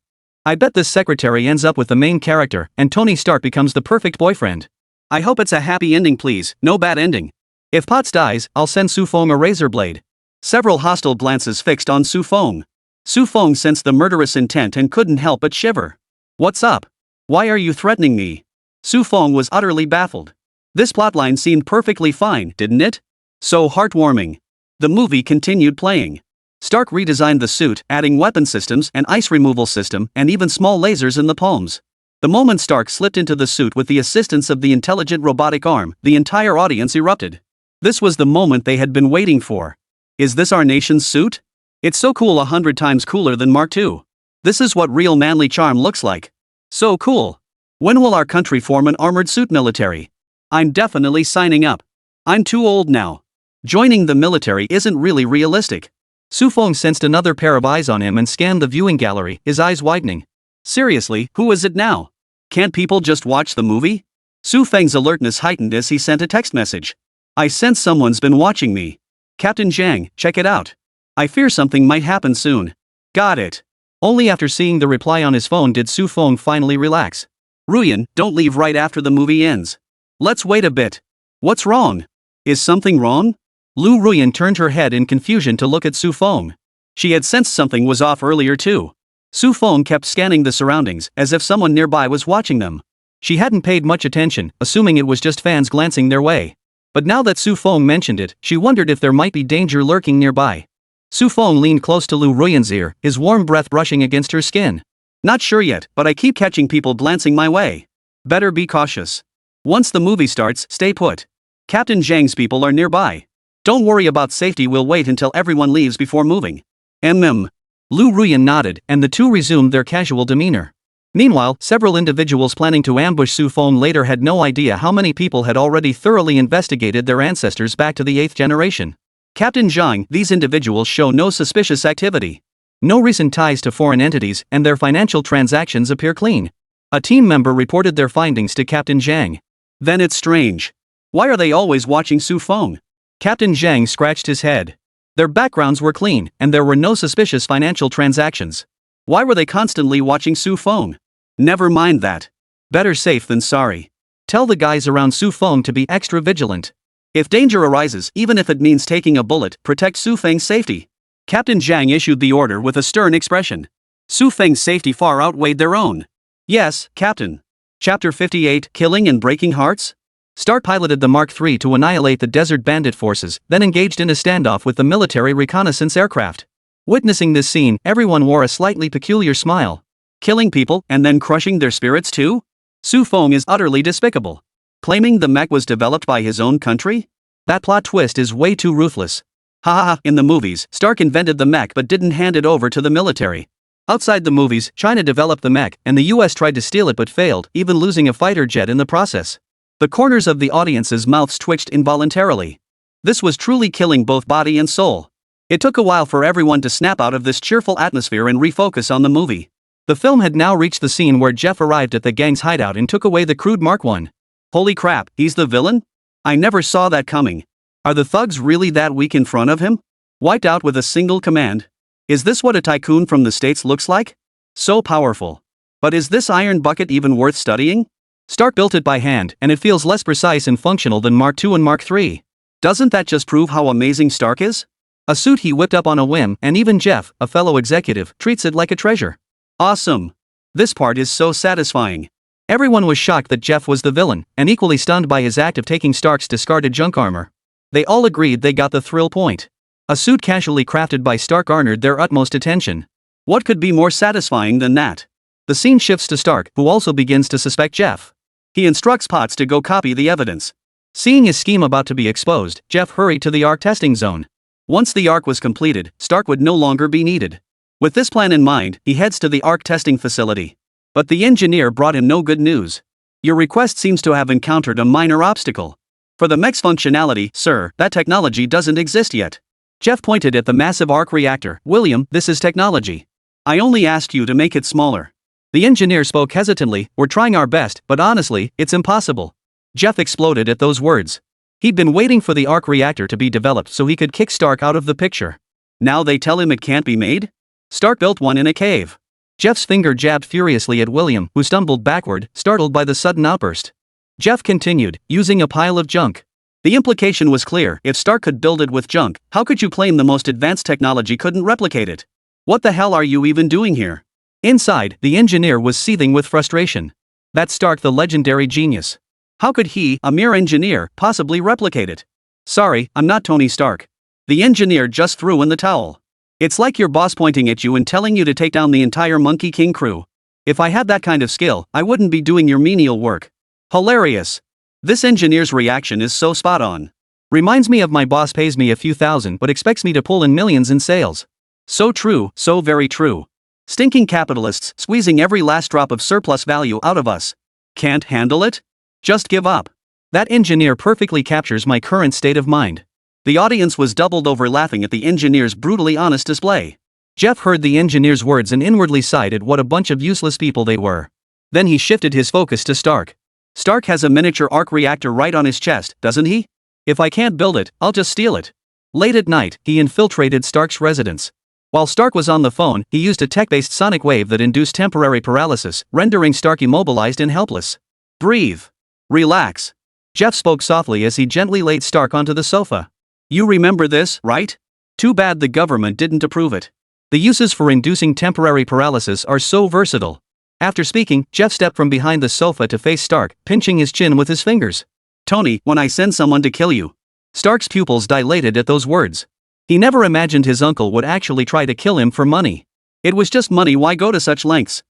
I bet this secretary ends up with the main character, and Tony Stark becomes the perfect boyfriend. I hope it's a happy ending, please, no bad ending. If Potts dies, I'll send Su Feng a razor blade. Several hostile glances fixed on Su Feng. Su Feng sensed the murderous intent and couldn't help but shiver. What's up? Why are you threatening me? Su Feng was utterly baffled. This plotline seemed perfectly fine, didn't it? So heartwarming. The movie continued playing. Stark redesigned the suit, adding weapon systems, an ice removal system, and even small lasers in the palms. The moment Stark slipped into the suit with the assistance of the intelligent robotic arm, the entire audience erupted. This was the moment they had been waiting for. Is this our nation's suit? It's so cool, 100 times cooler than Mark II. This is what real manly charm looks like. So cool. When will our country form an armored suit military? I'm definitely signing up. I'm too old now. Joining the military isn't really realistic. Su Feng sensed another pair of eyes on him and scanned the viewing gallery, his eyes widening. Seriously, who is it now? Can't people just watch the movie? Su Feng's alertness heightened as he sent a text message. I sense someone's been watching me. Captain Zhang, check it out. I fear something might happen soon. Got it. Only after seeing the reply on his phone did Su Feng finally relax. Ruyan, don't leave right after the movie ends. Let's wait a bit. What's wrong? Is something wrong? Lu Ruyan turned her head in confusion to look at Su Feng. She had sensed something was off earlier too. Su Feng kept scanning the surroundings, as if someone nearby was watching them. She hadn't paid much attention, assuming it was just fans glancing their way. But now that Su Feng mentioned it, she wondered if there might be danger lurking nearby. Su Feng leaned close to Lu Ruyan's ear, his warm breath brushing against her skin. Not sure yet, but I keep catching people glancing my way. Better be cautious. Once the movie starts, stay put. Captain Zhang's people are nearby. Don't worry about safety, we'll wait until everyone leaves before moving. Lu Ruyan nodded, and the two resumed their casual demeanor. Meanwhile, several individuals planning to ambush Su Feng later had no idea how many people had already thoroughly investigated their ancestors back to the 8th generation. Captain Zhang, these individuals show no suspicious activity. No recent ties to foreign entities, and their financial transactions appear clean. A team member reported their findings to Captain Zhang. Then it's strange. Why are they always watching Su Feng? Captain Zhang scratched his head. Their backgrounds were clean, and there were no suspicious financial transactions. Why were they constantly watching Su Feng? Never mind that. Better safe than sorry. Tell the guys around Su Feng to be extra vigilant. If danger arises, even if it means taking a bullet, protect Su Feng's safety. Captain Zhang issued the order with a stern expression. Su Feng's safety far outweighed their own. Yes, Captain. Chapter 58, Killing and Breaking Hearts? Stark piloted the Mark III to annihilate the Desert Bandit forces, then engaged in a standoff with the military reconnaissance aircraft. Witnessing this scene, everyone wore a slightly peculiar smile. Killing people, and then crushing their spirits too? Su Feng is utterly despicable. Claiming the mech was developed by his own country? That plot twist is way too ruthless. Haha, in the movies, Stark invented the mech but didn't hand it over to the military. Outside the movies, China developed the mech, and the US tried to steal it but failed, even losing a fighter jet in the process. The corners of the audience's mouths twitched involuntarily. This was truly killing both body and soul. It took a while for everyone to snap out of this cheerful atmosphere and refocus on the movie. The film had now reached the scene where Jeff arrived at the gang's hideout and took away the crude Mark I. Holy crap, he's the villain? I never saw that coming. Are the thugs really that weak in front of him? Wiped out with a single command? Is this what a tycoon from the States looks like? So powerful. But is this iron bucket even worth studying? Stark built it by hand, and it feels less precise and functional than Mark II and Mark III. Doesn't that just prove how amazing Stark is? A suit he whipped up on a whim, and even Jeff, a fellow executive, treats it like a treasure. Awesome. This part is so satisfying. Everyone was shocked that Jeff was the villain, and equally stunned by his act of taking Stark's discarded junk armor. They all agreed they got the thrill point. A suit casually crafted by Stark garnered their utmost attention. What could be more satisfying than that? The scene shifts to Stark, who also begins to suspect Jeff. He instructs Potts to go copy the evidence. Seeing his scheme about to be exposed, Jeff hurried to the Ark testing zone. Once the Ark was completed, Stark would no longer be needed. With this plan in mind, he heads to the Ark testing facility. But the engineer brought him no good news. Your request seems to have encountered a minor obstacle. For the mech's functionality, sir, that technology doesn't exist yet. Jeff pointed at the massive arc reactor. William, this is technology. I only asked you to make it smaller. The engineer spoke hesitantly. We're trying our best, but honestly, it's impossible. Jeff exploded at those words. He'd been waiting for the arc reactor to be developed so he could kick Stark out of the picture. Now they tell him it can't be made? Stark built one in a cave. Jeff's finger jabbed furiously at William, who stumbled backward, startled by the sudden outburst. Jeff continued, using a pile of junk. The implication was clear. If Stark could build it with junk, how could you claim the most advanced technology couldn't replicate it? What the hell are you even doing here? Inside, the engineer was seething with frustration. That's Stark, the legendary genius. How could he, a mere engineer, possibly replicate it? Sorry, I'm not Tony Stark. The engineer just threw in the towel. It's like your boss pointing at you and telling you to take down the entire Monkey King crew. If I had that kind of skill, I wouldn't be doing your menial work. Hilarious. This engineer's reaction is so spot on. Reminds me of my boss pays me a few thousand but expects me to pull in millions in sales. So true, so very true. Stinking capitalists squeezing every last drop of surplus value out of us. Can't handle it? Just give up. That engineer perfectly captures my current state of mind. The audience was doubled over laughing at the engineer's brutally honest display. Jeff heard the engineer's words and inwardly sighed at what a bunch of useless people they were. Then he shifted his focus to Stark. Stark has a miniature arc reactor right on his chest, doesn't he? If I can't build it, I'll just steal it. Late at night, he infiltrated Stark's residence. While Stark was on the phone, he used a tech-based sonic wave that induced temporary paralysis, rendering Stark immobilized and helpless. Breathe. Relax. Jeff spoke softly as he gently laid Stark onto the sofa. You remember this, right? Too bad the government didn't approve it. The uses for inducing temporary paralysis are so versatile. After speaking, Jeff stepped from behind the sofa to face Stark, pinching his chin with his fingers. Tony, when I send someone to kill you. Stark's pupils dilated at those words. He never imagined his uncle would actually try to kill him for money. It was just money, why go to such lengths?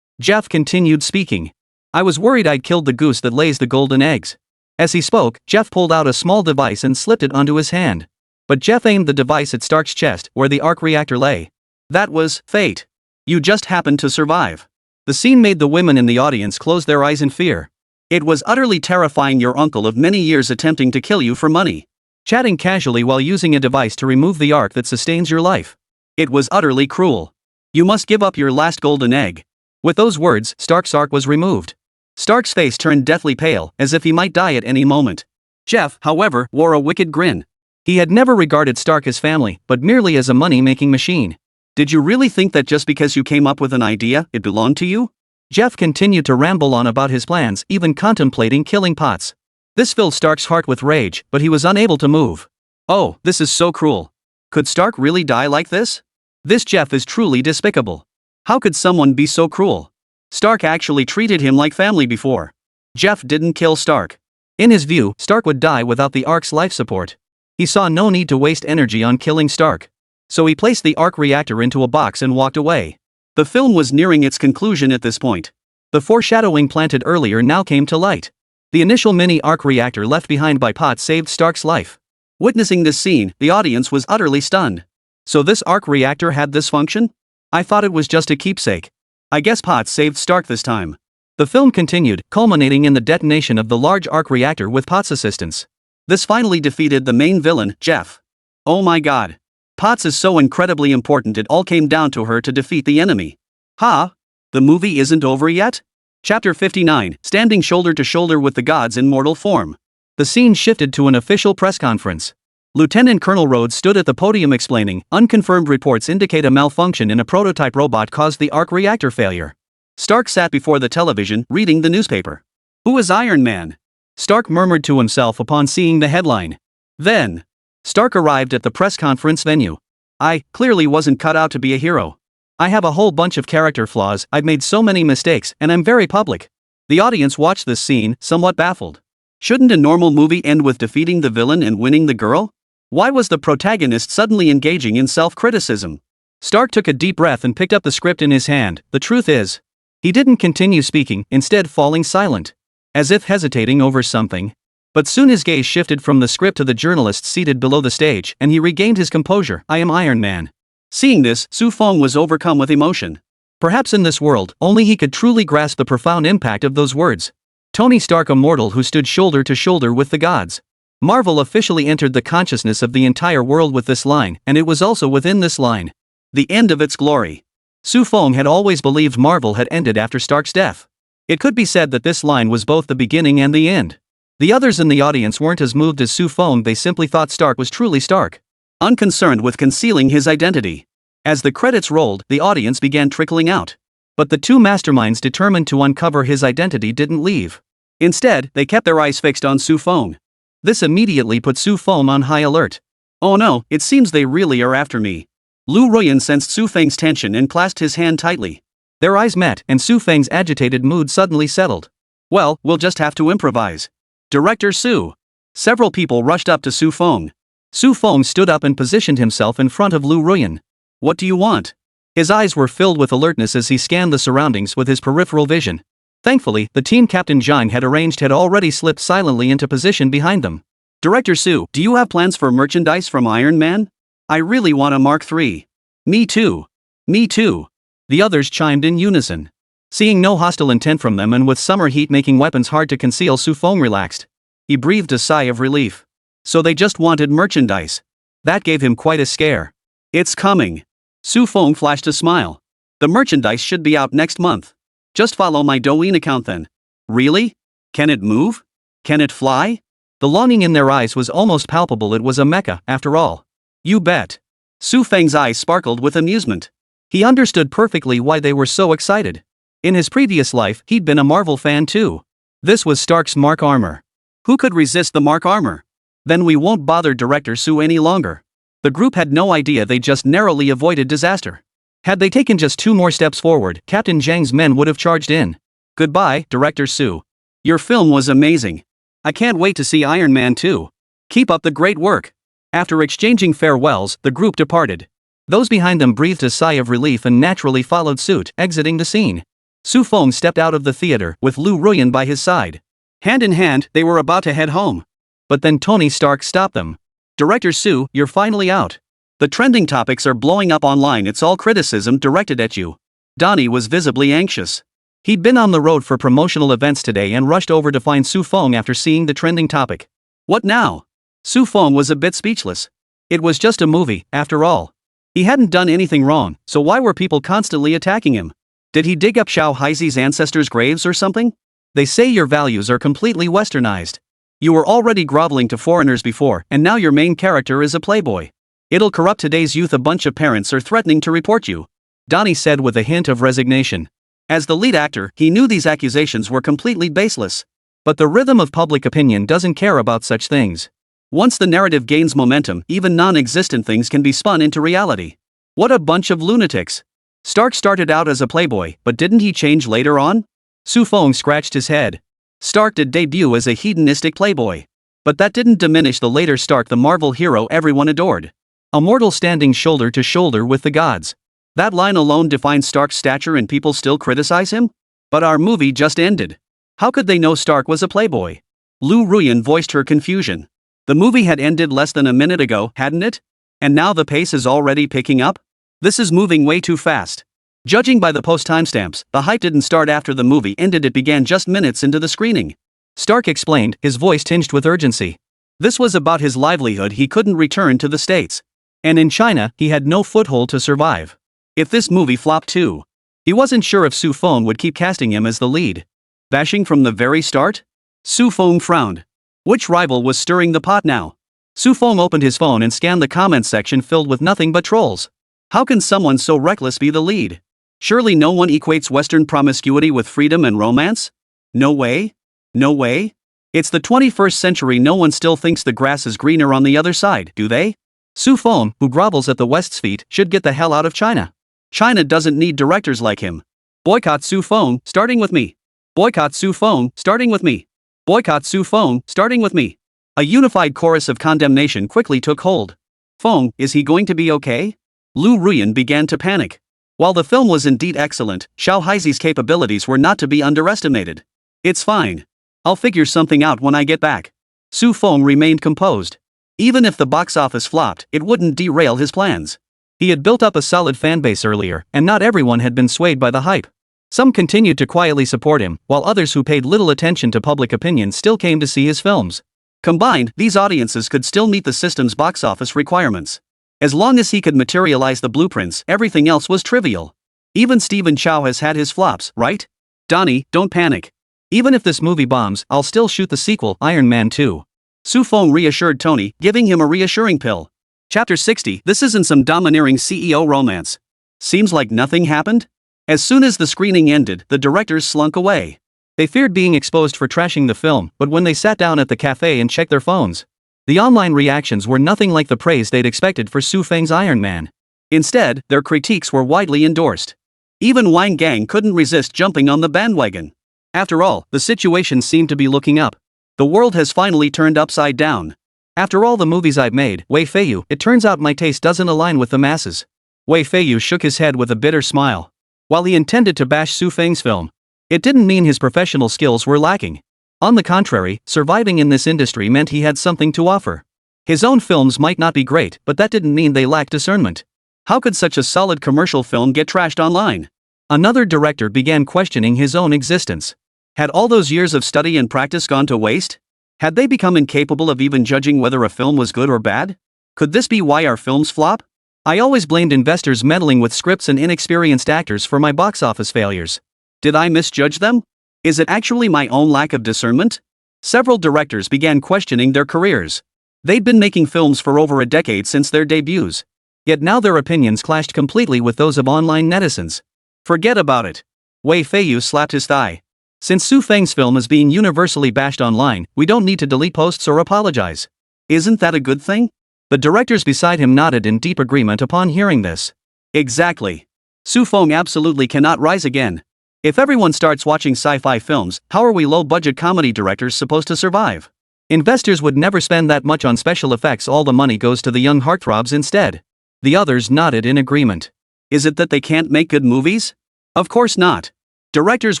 Jeff continued speaking. I was worried I'd killed the goose that lays the golden eggs. As he spoke, Jeff pulled out a small device and slipped it onto his hand. But Jeff aimed the device at Stark's chest, where the arc reactor lay. That was fate. You just happened to survive. The scene made the women in the audience close their eyes in fear. It was utterly terrifying, your uncle of many years attempting to kill you for money. Chatting casually while using a device to remove the arc that sustains your life. It was utterly cruel. You must give up your last golden egg. With those words, Stark's arc was removed. Stark's face turned deathly pale, as if he might die at any moment. Jeff, however, wore a wicked grin. He had never regarded Stark as family, but merely as a money-making machine. Did you really think that just because you came up with an idea, it belonged to you? Jeff continued to ramble on about his plans, even contemplating killing Potts. This filled Stark's heart with rage, but he was unable to move. Oh, this is so cruel. Could Stark really die like this? This Jeff is truly despicable. How could someone be so cruel? Stark actually treated him like family before. Jeff didn't kill Stark. In his view, Stark would die without the Ark's life support. He saw no need to waste energy on killing Stark. So he placed the arc reactor into a box and walked away. The film was nearing its conclusion at this point. The foreshadowing planted earlier now came to light. The initial mini arc reactor left behind by Potts saved Stark's life. Witnessing this scene, the audience was utterly stunned. So this arc reactor had this function? I thought it was just a keepsake. I guess Potts saved Stark this time. The film continued, culminating in the detonation of the large arc reactor with Potts' assistance. This finally defeated the main villain, Jeff. Oh my god. Potts is so incredibly important, it all came down to her to defeat the enemy. Ha! The movie isn't over yet? Chapter 59, Standing Shoulder to Shoulder with the Gods in Mortal Form. The scene shifted to an official press conference. Lieutenant Colonel Rhodes stood at the podium explaining, unconfirmed reports indicate a malfunction in a prototype robot caused the arc reactor failure. Stark sat before the television, reading the newspaper. Who is Iron Man? Stark murmured to himself upon seeing the headline. Then, Stark arrived at the press conference venue. I clearly wasn't cut out to be a hero. I have a whole bunch of character flaws, I've made so many mistakes, and I'm very public. The audience watched this scene, somewhat baffled. Shouldn't a normal movie end with defeating the villain and winning the girl? Why was the protagonist suddenly engaging in self-criticism? Stark took a deep breath and picked up the script in his hand. The truth is, he didn't continue speaking, instead falling silent, as if hesitating over something. But soon his gaze shifted from the script to the journalists seated below the stage, and he regained his composure. I am Iron Man. Seeing this, Su Feng was overcome with emotion. Perhaps in this world, only he could truly grasp the profound impact of those words. Tony Stark, a mortal who stood shoulder to shoulder with the gods. Marvel officially entered the consciousness of the entire world with this line, and it was also within this line the end of its glory. Su Feng had always believed Marvel had ended after Stark's death. It could be said that this line was both the beginning and the end. The others in the audience weren't as moved as Su Feng, they simply thought Stark was truly Stark, unconcerned with concealing his identity. As the credits rolled, the audience began trickling out. But the two masterminds determined to uncover his identity didn't leave. Instead, they kept their eyes fixed on Su Feng. This immediately put Su Feng on high alert. Oh no, it seems they really are after me. Lu Ruyan sensed Su Feng's tension and clasped his hand tightly. Their eyes met, and Su Feng's agitated mood suddenly settled. Well, we'll just have to improvise. Director Su. Several people rushed up to Su Feng. Su Feng stood up and positioned himself in front of Lu Ruyan. What do you want? His eyes were filled with alertness as he scanned the surroundings with his peripheral vision. Thankfully, the team Captain Zhang had arranged had already slipped silently into position behind them. Director Su, do you have plans for merchandise from Iron Man? I really want a Mark III. Me too. Me too. The others chimed in unison. Seeing no hostile intent from them and with summer heat making weapons hard to conceal, Su Feng relaxed. He breathed a sigh of relief. So they just wanted merchandise. That gave him quite a scare. It's coming. Su Feng flashed a smile. The merchandise should be out next month. Just follow my Douyin account then. Really? Can it move? Can it fly? The longing in their eyes was almost palpable. It was a mecha, after all. You bet. Su Feng's eyes sparkled with amusement. He understood perfectly why they were so excited. In his previous life, he'd been a Marvel fan too. This was Stark's Mark armor. Who could resist the Mark armor? Then we won't bother Director Su any longer. The group had no idea they just narrowly avoided disaster. Had they taken just 2 more steps forward, Captain Zhang's men would have charged in. Goodbye, Director Su. Your film was amazing. I can't wait to see Iron Man 2. Keep up the great work. After exchanging farewells, the group departed. Those behind them breathed a sigh of relief and naturally followed suit, exiting the scene. Su Feng stepped out of the theater, with Lu Ruyan by his side. Hand in hand, they were about to head home. But then Tony Stark stopped them. Director Su, you're finally out. The trending topics are blowing up online. It's all criticism directed at you. Donnie was visibly anxious. He'd been on the road for promotional events today and rushed over to find Su Feng after seeing the trending topic. What now? Su Feng was a bit speechless. It was just a movie, after all. He hadn't done anything wrong, so why were people constantly attacking him? Did he dig up Xiao Haizi's ancestors' graves or something? They say your values are completely westernized. You were already groveling to foreigners before, and now your main character is a playboy. It'll corrupt today's youth. A bunch of parents are threatening to report you. Donnie said with a hint of resignation. As the lead actor, he knew these accusations were completely baseless. But the rhythm of public opinion doesn't care about such things. Once the narrative gains momentum, even non-existent things can be spun into reality. What a bunch of lunatics. Stark started out as a playboy, but didn't he change later on? Su Feng scratched his head. Stark did debut as a hedonistic playboy. But that didn't diminish the later Stark, the Marvel hero everyone adored. A mortal standing shoulder to shoulder with the gods. That line alone defines Stark's stature, and people still criticize him? But our movie just ended. How could they know Stark was a playboy? Lu Ruyan voiced her confusion. The movie had ended less than a minute ago, hadn't it? And now the pace is already picking up? This is moving way too fast. Judging by the post timestamps, the hype didn't start after the movie ended, it began just minutes into the screening. Stark explained, his voice tinged with urgency. This was about his livelihood. He couldn't return to the States. And in China, he had no foothold to survive. If this movie flopped too, he wasn't sure if Su Feng would keep casting him as the lead. Bashing from the very start? Su Feng frowned. Which rival was stirring the pot now? Su Feng opened his phone and scanned the comments section filled with nothing but trolls. How can someone so reckless be the lead? Surely no one equates Western promiscuity with freedom and romance? No way? No way? It's the 21st century. No one still thinks the grass is greener on the other side, do they? Su Feng, who grovels at the West's feet, should get the hell out of China. China doesn't need directors like him. Boycott Su Feng, starting with me. Boycott Su Feng, starting with me. Boycott Su Feng, starting with me. A unified chorus of condemnation quickly took hold. Feng, is he going to be okay? Lu Ruyan began to panic. While the film was indeed excellent, Xiao Haizi's capabilities were not to be underestimated. It's fine. I'll figure something out when I get back. Su Feng remained composed. Even if the box office flopped, it wouldn't derail his plans. He had built up a solid fanbase earlier, and not everyone had been swayed by the hype. Some continued to quietly support him, while others who paid little attention to public opinion still came to see his films. Combined, these audiences could still meet the system's box office requirements. As long as he could materialize the blueprints, everything else was trivial. Even Stephen Chow has had his flops, right? Donnie, don't panic. Even if this movie bombs, I'll still shoot the sequel, Iron Man 2. Su Feng reassured Tony, giving him a reassuring pill. Chapter 60. This isn't some domineering CEO romance. Seems like nothing happened? As soon as the screening ended, the directors slunk away. They feared being exposed for trashing the film, but when they sat down at the cafe and checked their phones, the online reactions were nothing like the praise they'd expected for Su Feng's Iron Man. Instead, their critiques were widely endorsed. Even Wang Gang couldn't resist jumping on the bandwagon. After all, the situation seemed to be looking up. The world has finally turned upside down. After all the movies I've made, Wei Feiyu, it turns out my taste doesn't align with the masses. Wei Feiyu shook his head with a bitter smile. While he intended to bash Su Feng's film, it didn't mean his professional skills were lacking. On the contrary, surviving in this industry meant he had something to offer. His own films might not be great, but that didn't mean they lacked discernment. How could such a solid commercial film get trashed online? Another director began questioning his own existence. Had all those years of study and practice gone to waste? Had they become incapable of even judging whether a film was good or bad? Could this be why our films flop? I always blamed investors meddling with scripts and inexperienced actors for my box office failures. Did I misjudge them? Is it actually my own lack of discernment? Several directors began questioning their careers. They'd been making films for over a decade since their debuts. Yet now their opinions clashed completely with those of online netizens. Forget about it. Wei Feiyu slapped his thigh. Since Su Feng's film is being universally bashed online, we don't need to delete posts or apologize. Isn't that a good thing? The directors beside him nodded in deep agreement upon hearing this. Exactly. Su Feng absolutely cannot rise again. If everyone starts watching sci-fi films, how are we low-budget comedy directors supposed to survive? Investors would never spend that much on special effects. All the money goes to the young heartthrobs instead. The others nodded in agreement. Is it that they can't make good movies? Of course not. Directors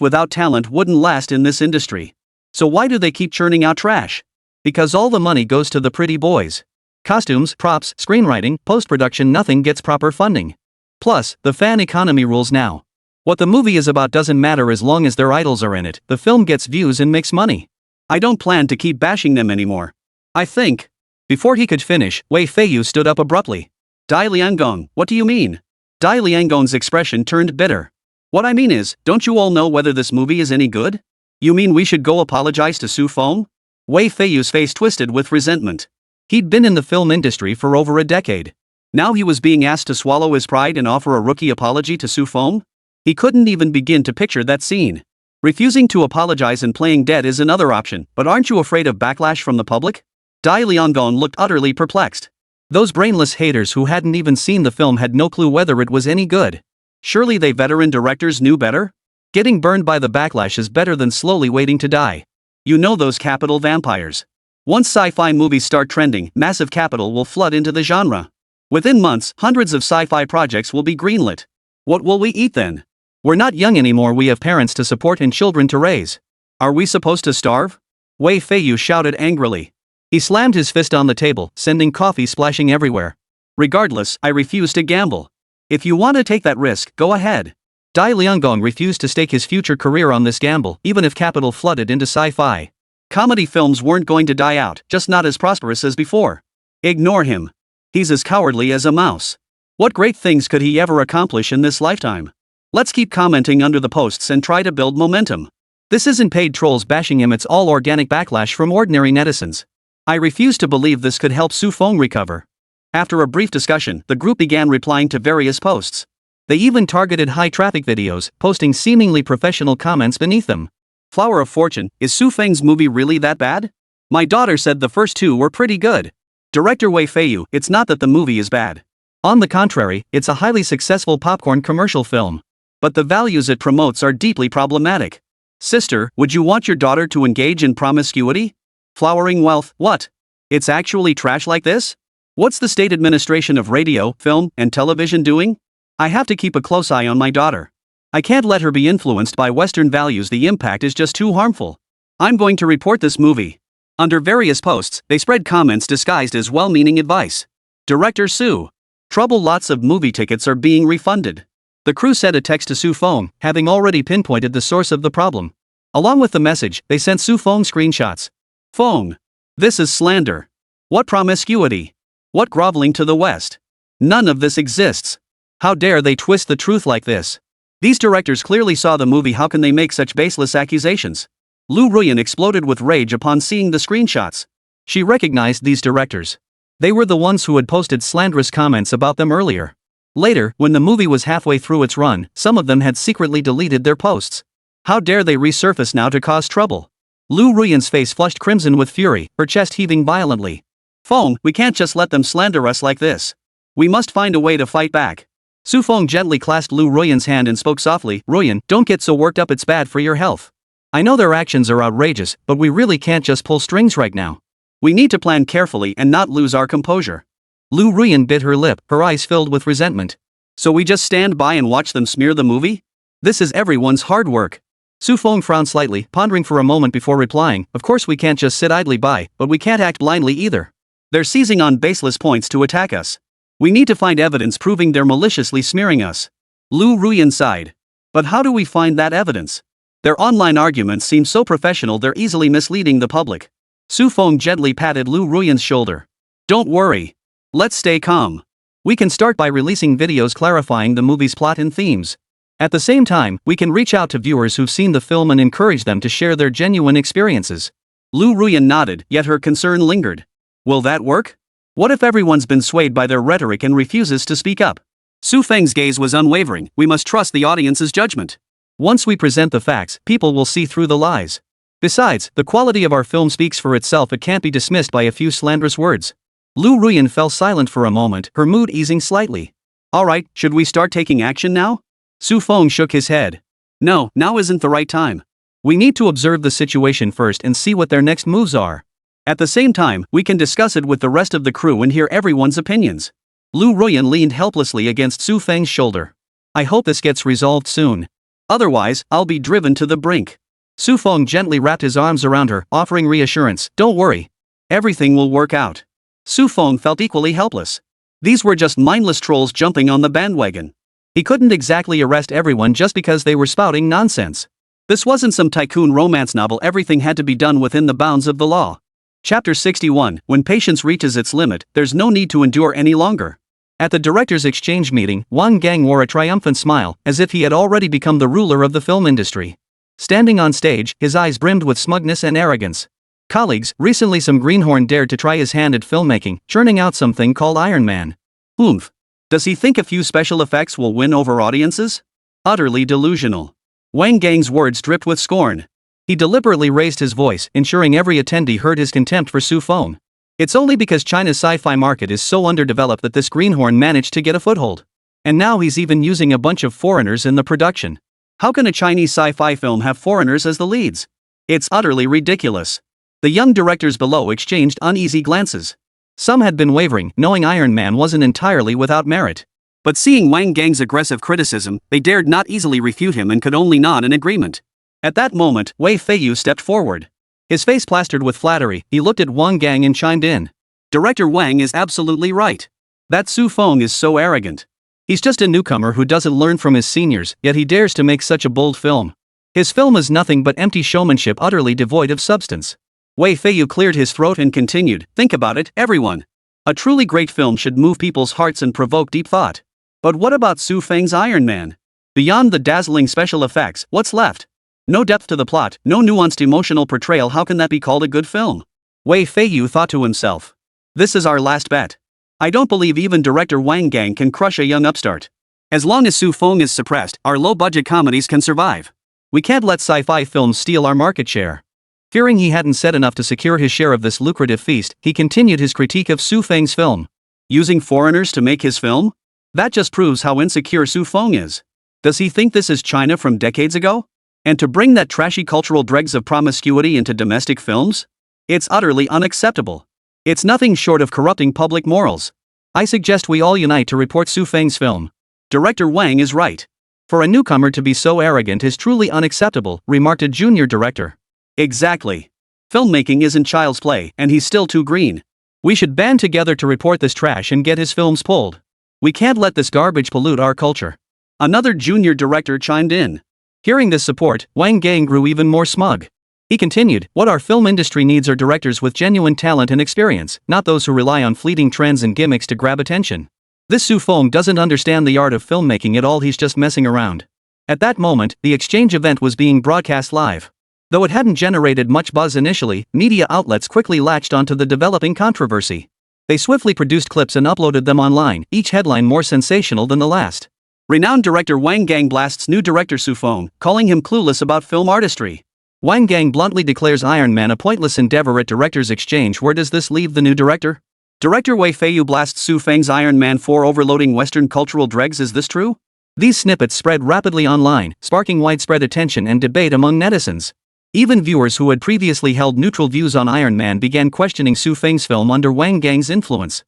without talent wouldn't last in this industry. So why do they keep churning out trash? Because all the money goes to the pretty boys. Costumes, props, screenwriting, post-production, nothing gets proper funding. Plus, the fan economy rules now. What the movie is about doesn't matter as long as their idols are in it. The film gets views and makes money. I don't plan to keep bashing them anymore. I think. Before he could finish, Wei Feiyu stood up abruptly. Dai Liangong, what do you mean? Dai Liangong's expression turned bitter. What I mean is, don't you all know whether this movie is any good? You mean we should go apologize to Su Feng? Wei Feiyu's face twisted with resentment. He'd been in the film industry for over a decade. Now he was being asked to swallow his pride and offer a rookie apology to Su Feng? He couldn't even begin to picture that scene. Refusing to apologize and playing dead is another option, but aren't you afraid of backlash from the public? Dai Liangong looked utterly perplexed. Those brainless haters who hadn't even seen the film had no clue whether it was any good. Surely they veteran directors knew better? Getting burned by the backlash is better than slowly waiting to die. You know those capital vampires. Once sci-fi movies start trending, massive capital will flood into the genre. Within months, hundreds of sci-fi projects will be greenlit. What will we eat then? We're not young anymore, we have parents to support and children to raise. Are we supposed to starve? Wei Feiyu shouted angrily. He slammed his fist on the table, sending coffee splashing everywhere. Regardless, I refuse to gamble. If you want to take that risk, go ahead. Dai Liangong refused to stake his future career on this gamble, even if capital flooded into sci-fi. Comedy films weren't going to die out, just not as prosperous as before. Ignore him. He's as cowardly as a mouse. What great things could he ever accomplish in this lifetime? Let's keep commenting under the posts and try to build momentum. This isn't paid trolls bashing him, it's all organic backlash from ordinary netizens. I refuse to believe this could help Su Feng recover. After a brief discussion, the group began replying to various posts. They even targeted high-traffic videos, posting seemingly professional comments beneath them. Flower of Fortune, is Su Feng's movie really that bad? My daughter said the first two were pretty good. Director Wei Feiyu, it's not that the movie is bad. On the contrary, it's a highly successful popcorn commercial film. But the values it promotes are deeply problematic. Sister, would you want your daughter to engage in promiscuity? Flowering wealth, what? It's actually trash like this? What's the state administration of radio, film, and television doing? I have to keep a close eye on my daughter. I can't let her be influenced by Western values, the impact is just too harmful. I'm going to report this movie. Under various posts, they spread comments disguised as well-meaning advice. Director Su. Trouble, lots of movie tickets are being refunded. The crew sent a text to Su Feng, having already pinpointed the source of the problem. Along with the message, they sent Su Feng screenshots. Feng. This is slander. What promiscuity? What groveling to the West? None of this exists. How dare they twist the truth like this? These directors clearly saw the movie, how can they make such baseless accusations? Lu Ruyan exploded with rage upon seeing the screenshots. She recognized these directors. They were the ones who had posted slanderous comments about them earlier. Later, when the movie was halfway through its run, some of them had secretly deleted their posts. How dare they resurface now to cause trouble? Lu Ruyan's face flushed crimson with fury, her chest heaving violently. Feng, we can't just let them slander us like this. We must find a way to fight back. Su Feng gently clasped Lu Ruyan's hand and spoke softly, Ruyan, don't get so worked up, it's bad for your health. I know their actions are outrageous, but we really can't just pull strings right now. We need to plan carefully and not lose our composure. Lu Ruyan bit her lip, her eyes filled with resentment. So we just stand by and watch them smear the movie? This is everyone's hard work. Su Feng frowned slightly, pondering for a moment before replying, of course we can't just sit idly by, but we can't act blindly either. They're seizing on baseless points to attack us. We need to find evidence proving they're maliciously smearing us. Lu Ruyan sighed. But how do we find that evidence? Their online arguments seem so professional, they're easily misleading the public. Su Feng gently patted Lu Ruyan's shoulder. Don't worry. Let's stay calm. We can start by releasing videos clarifying the movie's plot and themes. At the same time, we can reach out to viewers who've seen the film and encourage them to share their genuine experiences. Lu Ruyan nodded, yet her concern lingered. Will that work? What if everyone's been swayed by their rhetoric and refuses to speak up? Su Feng's gaze was unwavering, we must trust the audience's judgment. Once we present the facts, people will see through the lies. Besides, the quality of our film speaks for itself, it can't be dismissed by a few slanderous words. Lu Ruyan fell silent for a moment, her mood easing slightly. Alright, should we start taking action now? Su Feng shook his head. No, now isn't the right time. We need to observe the situation first and see what their next moves are. At the same time, we can discuss it with the rest of the crew and hear everyone's opinions. Lu Ruyan leaned helplessly against Su Feng's shoulder. I hope this gets resolved soon. Otherwise, I'll be driven to the brink. Su Feng gently wrapped his arms around her, offering reassurance. Don't worry. Everything will work out. Su Feng felt equally helpless. These were just mindless trolls jumping on the bandwagon. He couldn't exactly arrest everyone just because they were spouting nonsense. This wasn't some tycoon romance novel, everything had to be done within the bounds of the law. Chapter 61, when patience reaches its limit, there's no need to endure any longer. At the director's exchange meeting, Wang Gang wore a triumphant smile, as if he had already become the ruler of the film industry. Standing on stage, his eyes brimmed with smugness and arrogance. Colleagues, recently some greenhorn dared to try his hand at filmmaking, churning out something called Iron Man. Oomph. Does he think a few special effects will win over audiences? Utterly delusional. Wang Gang's words dripped with scorn. He deliberately raised his voice, ensuring every attendee heard his contempt for Su Feng. It's only because China's sci-fi market is so underdeveloped that this greenhorn managed to get a foothold. And now he's even using a bunch of foreigners in the production. How can a Chinese sci-fi film have foreigners as the leads? It's utterly ridiculous. The young directors below exchanged uneasy glances. Some had been wavering, knowing Iron Man wasn't entirely without merit. But seeing Wang Gang's aggressive criticism, they dared not easily refute him and could only nod in agreement. At that moment, Wei Feiyu stepped forward. His face plastered with flattery, he looked at Wang Gang and chimed in. Director Wang is absolutely right. That Su Feng is so arrogant. He's just a newcomer who doesn't learn from his seniors, yet he dares to make such a bold film. His film is nothing but empty showmanship, utterly devoid of substance. Wei Feiyu cleared his throat and continued, think about it, everyone. A truly great film should move people's hearts and provoke deep thought. But what about Su Feng's Iron Man? Beyond the dazzling special effects, what's left? No depth to the plot, no nuanced emotional portrayal. How can that be called a good film? Wei Feiyu thought to himself. This is our last bet. I don't believe even director Wang Gang can crush a young upstart. As long as Su Feng is suppressed, our low-budget comedies can survive. We can't let sci-fi films steal our market share. Fearing he hadn't said enough to secure his share of this lucrative feast, he continued his critique of Su Feng's film. Using foreigners to make his film? That just proves how insecure Su Feng is. Does he think this is China from decades ago? And to bring that trashy cultural dregs of promiscuity into domestic films? It's utterly unacceptable. It's nothing short of corrupting public morals. I suggest we all unite to report Su Feng's film. Director Wang is right. For a newcomer to be so arrogant is truly unacceptable, remarked a junior director. Exactly. Filmmaking isn't child's play, and he's still too green. We should band together to report this trash and get his films pulled. We can't let this garbage pollute our culture. Another junior director chimed in. Hearing this support, Wang Gang grew even more smug. He continued, what our film industry needs are directors with genuine talent and experience, not those who rely on fleeting trends and gimmicks to grab attention. This Su Feng doesn't understand the art of filmmaking at all, he's just messing around. At that moment, the exchange event was being broadcast live. Though it hadn't generated much buzz initially, media outlets quickly latched onto the developing controversy. They swiftly produced clips and uploaded them online, each headline more sensational than the last. Renowned director Wang Gang blasts new director Su Feng, calling him clueless about film artistry. Wang Gang bluntly declares Iron Man a pointless endeavor at directors' exchange. Where does this leave the new director? Director Wei Feiyu blasts Su Feng's Iron Man 4 overloading Western cultural dregs. Is this true? These snippets spread rapidly online, sparking widespread attention and debate among netizens. Even viewers who had previously held neutral views on Iron Man began questioning Su Feng's film under Wang Gang's influence.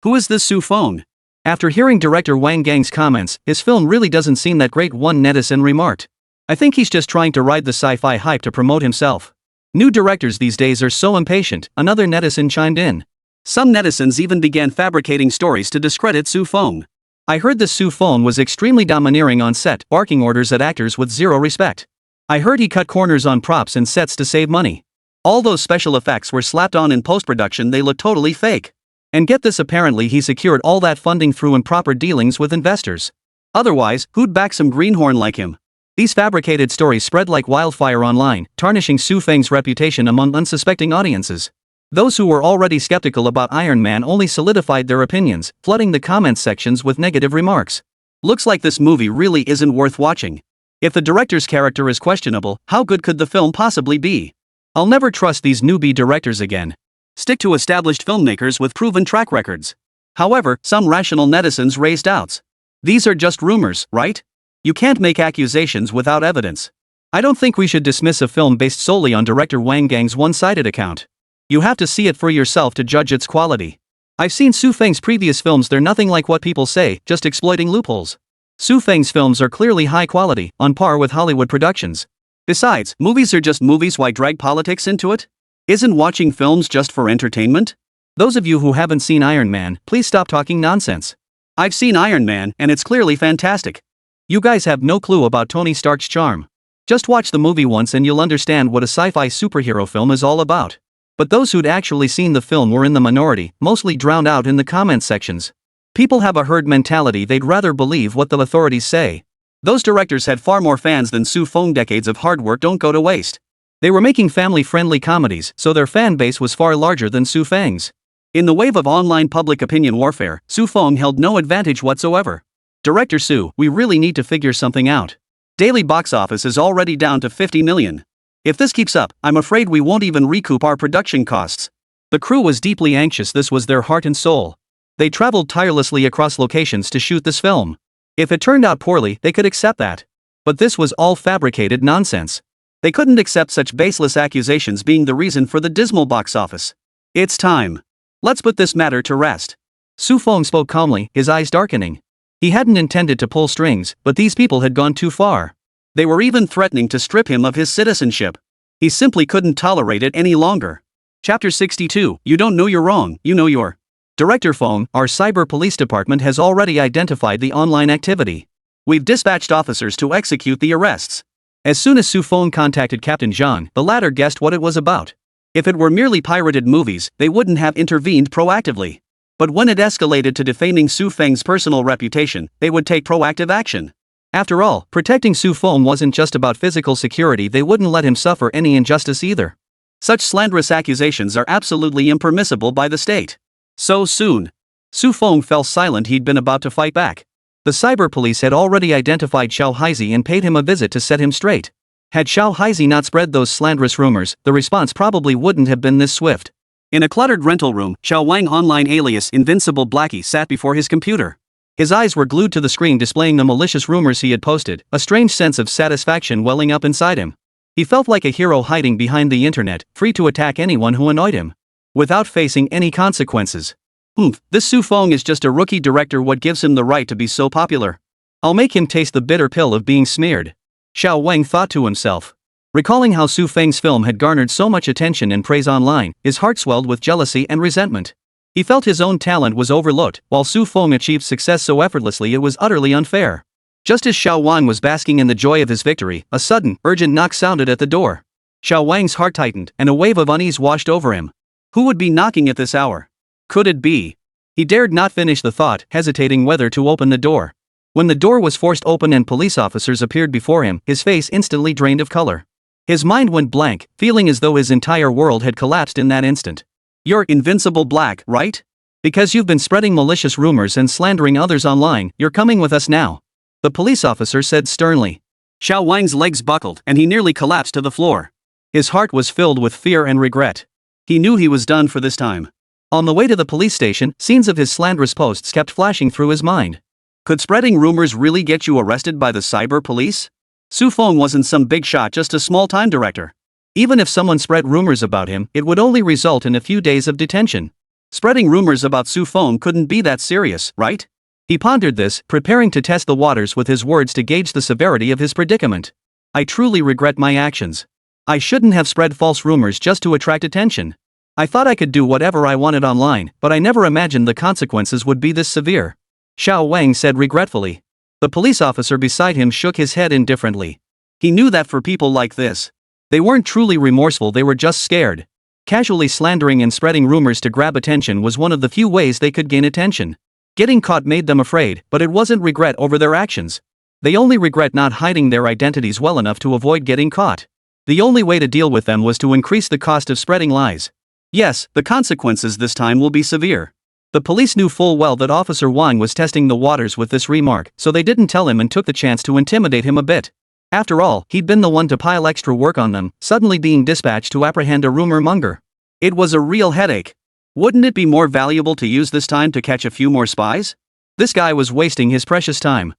Who is this Su Feng? After hearing director Wang Gang's comments, his film really doesn't seem that great, one netizen remarked. I think he's just trying to ride the sci-fi hype to promote himself. New directors these days are so impatient, another netizen chimed in. Some netizens even began fabricating stories to discredit Su Feng. I heard this Su Feng was extremely domineering on set, barking orders at actors with zero respect. I heard he cut corners on props and sets to save money. All those special effects were slapped on in post-production, they look totally fake. And get this, apparently he secured all that funding through improper dealings with investors. Otherwise, who'd back some greenhorn like him? These fabricated stories spread like wildfire online, tarnishing Su Feng's reputation among unsuspecting audiences. Those who were already skeptical about Iron Man only solidified their opinions, flooding the comments sections with negative remarks. Looks like this movie really isn't worth watching. If the director's character is questionable, how good could the film possibly be? I'll never trust these newbie directors again. Stick to established filmmakers with proven track records. However, some rational netizens raised doubts. These are just rumors, right? You can't make accusations without evidence. I don't think we should dismiss a film based solely on director Wang Gang's one-sided account. You have to see it for yourself to judge its quality. I've seen Su Feng's previous films, they're nothing like what people say, just exploiting loopholes. Su Feng's films are clearly high quality, on par with Hollywood productions. Besides, movies are just movies, why drag politics into it? Isn't watching films just for entertainment? Those of you who haven't seen Iron Man, please stop talking nonsense. I've seen Iron Man, and it's clearly fantastic. You guys have no clue about Tony Stark's charm. Just watch the movie once and you'll understand what a sci-fi superhero film is all about. But those who'd actually seen the film were in the minority, mostly drowned out in the comments sections. People have a herd mentality, they'd rather believe what the authorities say. Those directors had far more fans than Su Feng. Decades of hard work don't go to waste. They were making family-friendly comedies, so their fan base was far larger than Su Feng's. In the wave of online public opinion warfare, Su Feng held no advantage whatsoever. Director Su, we really need to figure something out. Daily box office is already down to 50 million. If this keeps up, I'm afraid we won't even recoup our production costs. The crew was deeply anxious, this was their heart and soul. They traveled tirelessly across locations to shoot this film. If it turned out poorly, they could accept that. But this was all fabricated nonsense. They couldn't accept such baseless accusations being the reason for the dismal box office. It's time. Let's put this matter to rest. Su Feng spoke calmly, his eyes darkening. He hadn't intended to pull strings, but these people had gone too far. They were even threatening to strip him of his citizenship. He simply couldn't tolerate it any longer. Chapter 62, You don't know you're wrong, you know you're. Director Feng, our cyber police department has already identified the online activity. We've dispatched officers to execute the arrests. As soon as Su Feng contacted Captain Zhang, the latter guessed what it was about. If it were merely pirated movies, they wouldn't have intervened proactively. But when it escalated to defaming Su Feng's personal reputation, they would take proactive action. After all, protecting Su Feng wasn't just about physical security, they wouldn't let him suffer any injustice either. Such slanderous accusations are absolutely impermissible by the state. So soon, Su Feng fell silent. He'd been about to fight back. The cyber police had already identified Xiao Haizi and paid him a visit to set him straight. Had Xiao Haizi not spread those slanderous rumors, the response probably wouldn't have been this swift. In a cluttered rental room, Xiao Wang online alias Invincible Blackie sat before his computer. His eyes were glued to the screen displaying the malicious rumors he had posted, a strange sense of satisfaction welling up inside him. He felt like a hero hiding behind the internet, free to attack anyone who annoyed him, without facing any consequences. This Su Feng is just a rookie director. What gives him the right to be so popular? I'll make him taste the bitter pill of being smeared, Xiao Wang thought to himself. Recalling how Su Feng's film had garnered so much attention and praise online, his heart swelled with jealousy and resentment. He felt his own talent was overlooked, while Su Feng achieved success so effortlessly it was utterly unfair. Just as Xiao Wang was basking in the joy of his victory, a sudden, urgent knock sounded at the door. Xiao Wang's heart tightened, and a wave of unease washed over him. Who would be knocking at this hour? Could it be? He dared not finish the thought, hesitating whether to open the door. When the door was forced open and police officers appeared before him, his face instantly drained of color. His mind went blank, feeling as though his entire world had collapsed in that instant. You're Invincible Black, right? Because you've been spreading malicious rumors and slandering others online, you're coming with us now, the police officer said sternly. Xiao Wang's legs buckled and he nearly collapsed to the floor. His heart was filled with fear and regret. He knew he was done for this time. On the way to the police station, scenes of his slanderous posts kept flashing through his mind. Could spreading rumors really get you arrested by the cyber police? Su Feng wasn't some big shot, just a small-time director. Even if someone spread rumors about him, it would only result in a few days of detention. Spreading rumors about Su Feng couldn't be that serious, right? He pondered this, preparing to test the waters with his words to gauge the severity of his predicament. I truly regret my actions. I shouldn't have spread false rumors just to attract attention. I thought I could do whatever I wanted online, but I never imagined the consequences would be this severe, Xiao Wang said regretfully. The police officer beside him shook his head indifferently. He knew that for people like this, they weren't truly remorseful, they were just scared. Casually slandering and spreading rumors to grab attention was one of the few ways they could gain attention. Getting caught made them afraid, but it wasn't regret over their actions. They only regret not hiding their identities well enough to avoid getting caught. The only way to deal with them was to increase the cost of spreading lies. Yes, the consequences this time will be severe. The police knew full well that Officer Wang was testing the waters with this remark, so they didn't tell him and took the chance to intimidate him a bit. After all, he'd been the one to pile extra work on them, suddenly being dispatched to apprehend a rumor monger. It was a real headache. Wouldn't it be more valuable to use this time to catch a few more spies? This guy was wasting his precious time.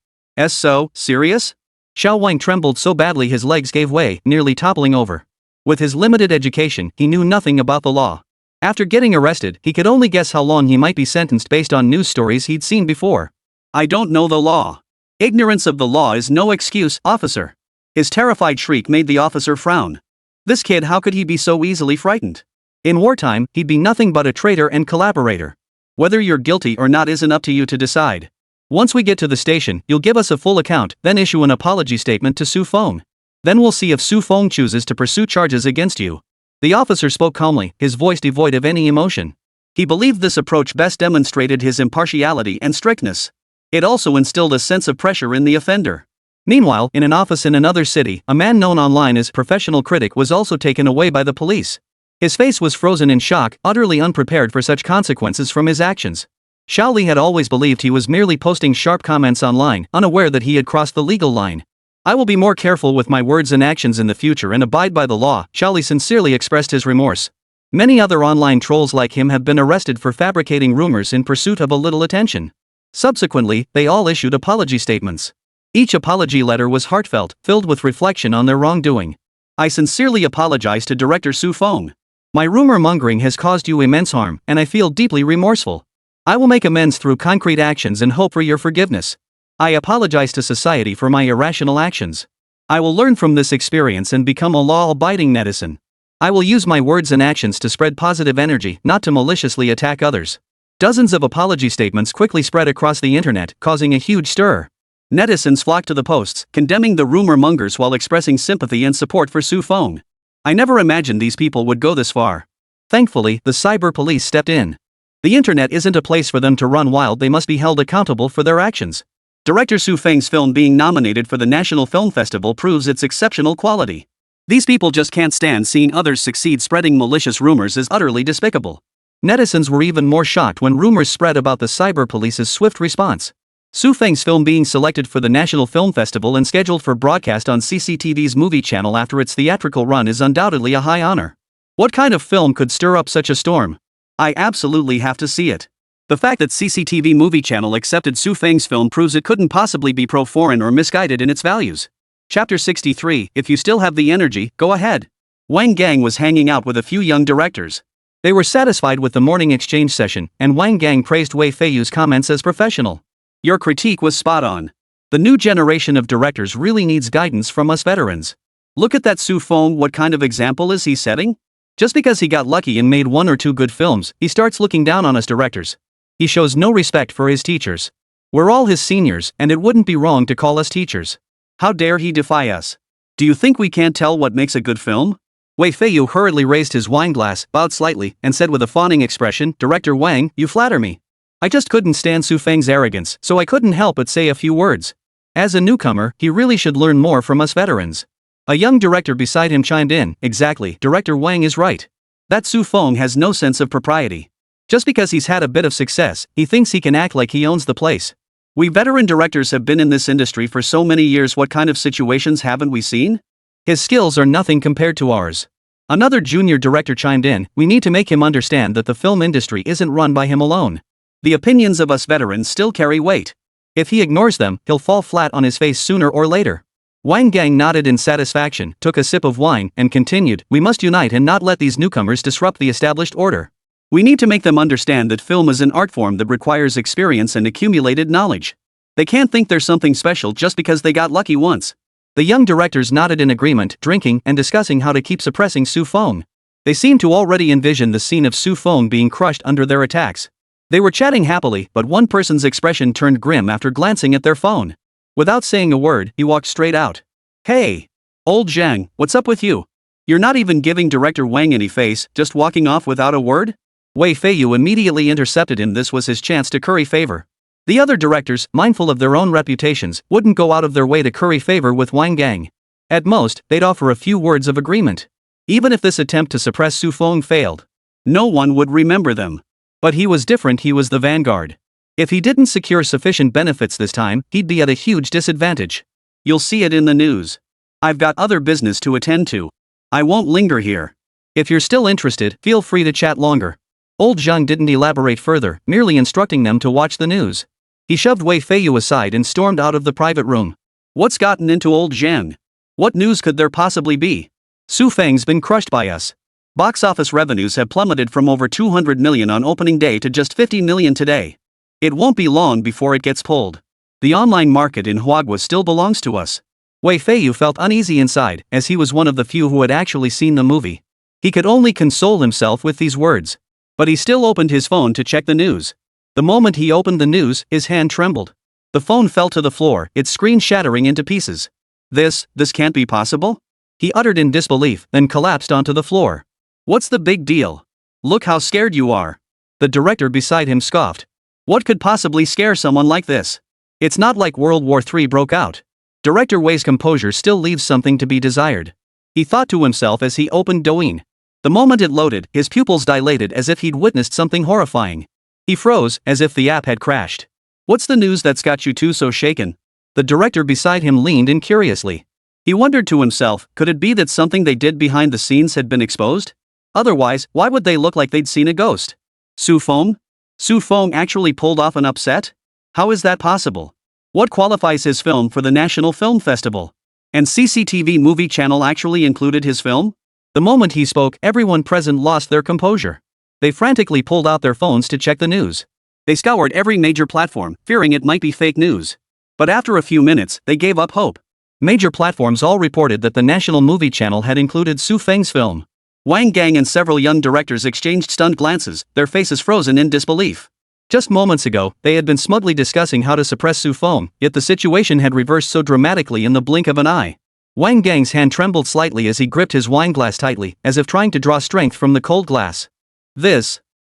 So serious? Xiao Wang trembled so badly his legs gave way, nearly toppling over. With his limited education, he knew nothing about the law. After getting arrested, he could only guess how long he might be sentenced based on news stories he'd seen before. I don't know the law. Ignorance of the law is no excuse, officer. His terrified shriek made the officer frown. This kid, how could he be so easily frightened? In wartime, he'd be nothing but a traitor and collaborator. Whether you're guilty or not isn't up to you to decide. Once we get to the station, you'll give us a full account, then issue an apology statement to Su Feng. Then we'll see if Su Feng chooses to pursue charges against you. The officer spoke calmly, his voice devoid of any emotion. He believed this approach best demonstrated his impartiality and strictness. It also instilled a sense of pressure in the offender. Meanwhile, in an office in another city, a man known online as Professional Critic was also taken away by the police. His face was frozen in shock, utterly unprepared for such consequences from his actions. Xiao Li had always believed he was merely posting sharp comments online, unaware that he had crossed the legal line. I will be more careful with my words and actions in the future and abide by the law, Xiao Li sincerely expressed his remorse. Many other online trolls like him have been arrested for fabricating rumors in pursuit of a little attention. Subsequently, they all issued apology statements. Each apology letter was heartfelt, filled with reflection on their wrongdoing. I sincerely apologize to Director Su Feng. My rumor mongering has caused you immense harm, and I feel deeply remorseful. I will make amends through concrete actions and hope for your forgiveness. I apologize to society for my irrational actions. I will learn from this experience and become a law-abiding netizen. I will use my words and actions to spread positive energy, not to maliciously attack others. Dozens of apology statements quickly spread across the internet, causing a huge stir. Netizens flocked to the posts, condemning the rumor mongers while expressing sympathy and support for Su Feng. I never imagined these people would go this far. Thankfully, the cyber police stepped in. The internet isn't a place for them to run wild, they must be held accountable for their actions. Director Su Feng's film being nominated for the National Film Festival proves its exceptional quality. These people just can't stand seeing others succeed. Spreading malicious rumors is utterly despicable. Netizens were even more shocked when rumors spread about the cyber police's swift response. Su Feng's film being selected for the National Film Festival and scheduled for broadcast on CCTV's movie channel after its theatrical run is undoubtedly a high honor. What kind of film could stir up such a storm? I absolutely have to see it. The fact that CCTV movie channel accepted Su Feng's film proves it couldn't possibly be pro-foreign or misguided in its values. Chapter 63, If you still have the energy, go ahead. Wang Gang was hanging out with a few young directors. They were satisfied with the morning exchange session, and Wang Gang praised Wei Feiyu's comments as professional. Your critique was spot on. The new generation of directors really needs guidance from us veterans. Look at that Su Feng, what kind of example is he setting? Just because he got lucky and made one or two good films, he starts looking down on us directors. He shows no respect for his teachers. We're all his seniors, and it wouldn't be wrong to call us teachers. How dare he defy us? Do you think we can't tell what makes a good film? Wei Feiyu hurriedly raised his wine glass, bowed slightly, and said with a fawning expression, Director Wang, you flatter me. I just couldn't stand Su Feng's arrogance, so I couldn't help but say a few words. As a newcomer, he really should learn more from us veterans. A young director beside him chimed in, exactly, Director Wang is right. That Su Feng has no sense of propriety. Just because he's had a bit of success, he thinks he can act like he owns the place. We veteran directors have been in this industry for so many years, what kind of situations haven't we seen? His skills are nothing compared to ours. Another junior director chimed in, we need to make him understand that the film industry isn't run by him alone. The opinions of us veterans still carry weight. If he ignores them, he'll fall flat on his face sooner or later. Wang Gang nodded in satisfaction, took a sip of wine, and continued, we must unite and not let these newcomers disrupt the established order. We need to make them understand that film is an art form that requires experience and accumulated knowledge. They can't think they're something special just because they got lucky once. The young directors nodded in agreement, drinking and discussing how to keep suppressing Su Feng. They seemed to already envision the scene of Su Feng being crushed under their attacks. They were chatting happily, but one person's expression turned grim after glancing at their phone. Without saying a word, he walked straight out. Hey! Old Zhang, what's up with you? You're not even giving Director Wang any face, just walking off without a word? Wei Feiyu immediately intercepted him. This was his chance to curry favor. The other directors, mindful of their own reputations, wouldn't go out of their way to curry favor with Wang Gang. At most, they'd offer a few words of agreement. Even if this attempt to suppress Su Feng failed, no one would remember them. But he was different, he was the vanguard. If he didn't secure sufficient benefits this time, he'd be at a huge disadvantage. You'll see it in the news. I've got other business to attend to. I won't linger here. If you're still interested, feel free to chat longer. Old Zhang didn't elaborate further, merely instructing them to watch the news. He shoved Wei Feiyu aside and stormed out of the private room. What's gotten into old Zhang? What news could there possibly be? Su Feng's been crushed by us. Box office revenues have plummeted from over 200 million on opening day to just 50 million today. It won't be long before it gets pulled. The online market in Huagua still belongs to us. Wei Feiyu felt uneasy inside, as he was one of the few who had actually seen the movie. He could only console himself with these words. But he still opened his phone to check the news. The moment he opened the news, his hand trembled. The phone fell to the floor, its screen shattering into pieces. This can't be possible? He uttered in disbelief, then collapsed onto the floor. What's the big deal? Look how scared you are. The director beside him scoffed. What could possibly scare someone like this? It's not like World War III broke out. Director Wei's composure still leaves something to be desired. He thought to himself as he opened Douyin. The moment it loaded, his pupils dilated as if he'd witnessed something horrifying. He froze, as if the app had crashed. What's the news that's got you two so shaken? The director beside him leaned in curiously. He wondered to himself, could it be that something they did behind the scenes had been exposed? Otherwise, why would they look like they'd seen a ghost? Su Feng? Su Feng actually pulled off an upset? How is that possible? What qualifies his film for the National Film Festival? And CCTV movie channel actually included his film? The moment he spoke, everyone present lost their composure. They frantically pulled out their phones to check the news. They scoured every major platform, fearing it might be fake news. But after a few minutes, they gave up hope. Major platforms all reported that the National Movie Channel had included Su Feng's film. Wang Gang and several young directors exchanged stunned glances, their faces frozen in disbelief. Just moments ago, they had been smugly discussing how to suppress Su Feng, yet the situation had reversed so dramatically in the blink of an eye. Wang Gang's hand trembled slightly as he gripped his wine glass tightly, as if trying to draw strength from the cold glass.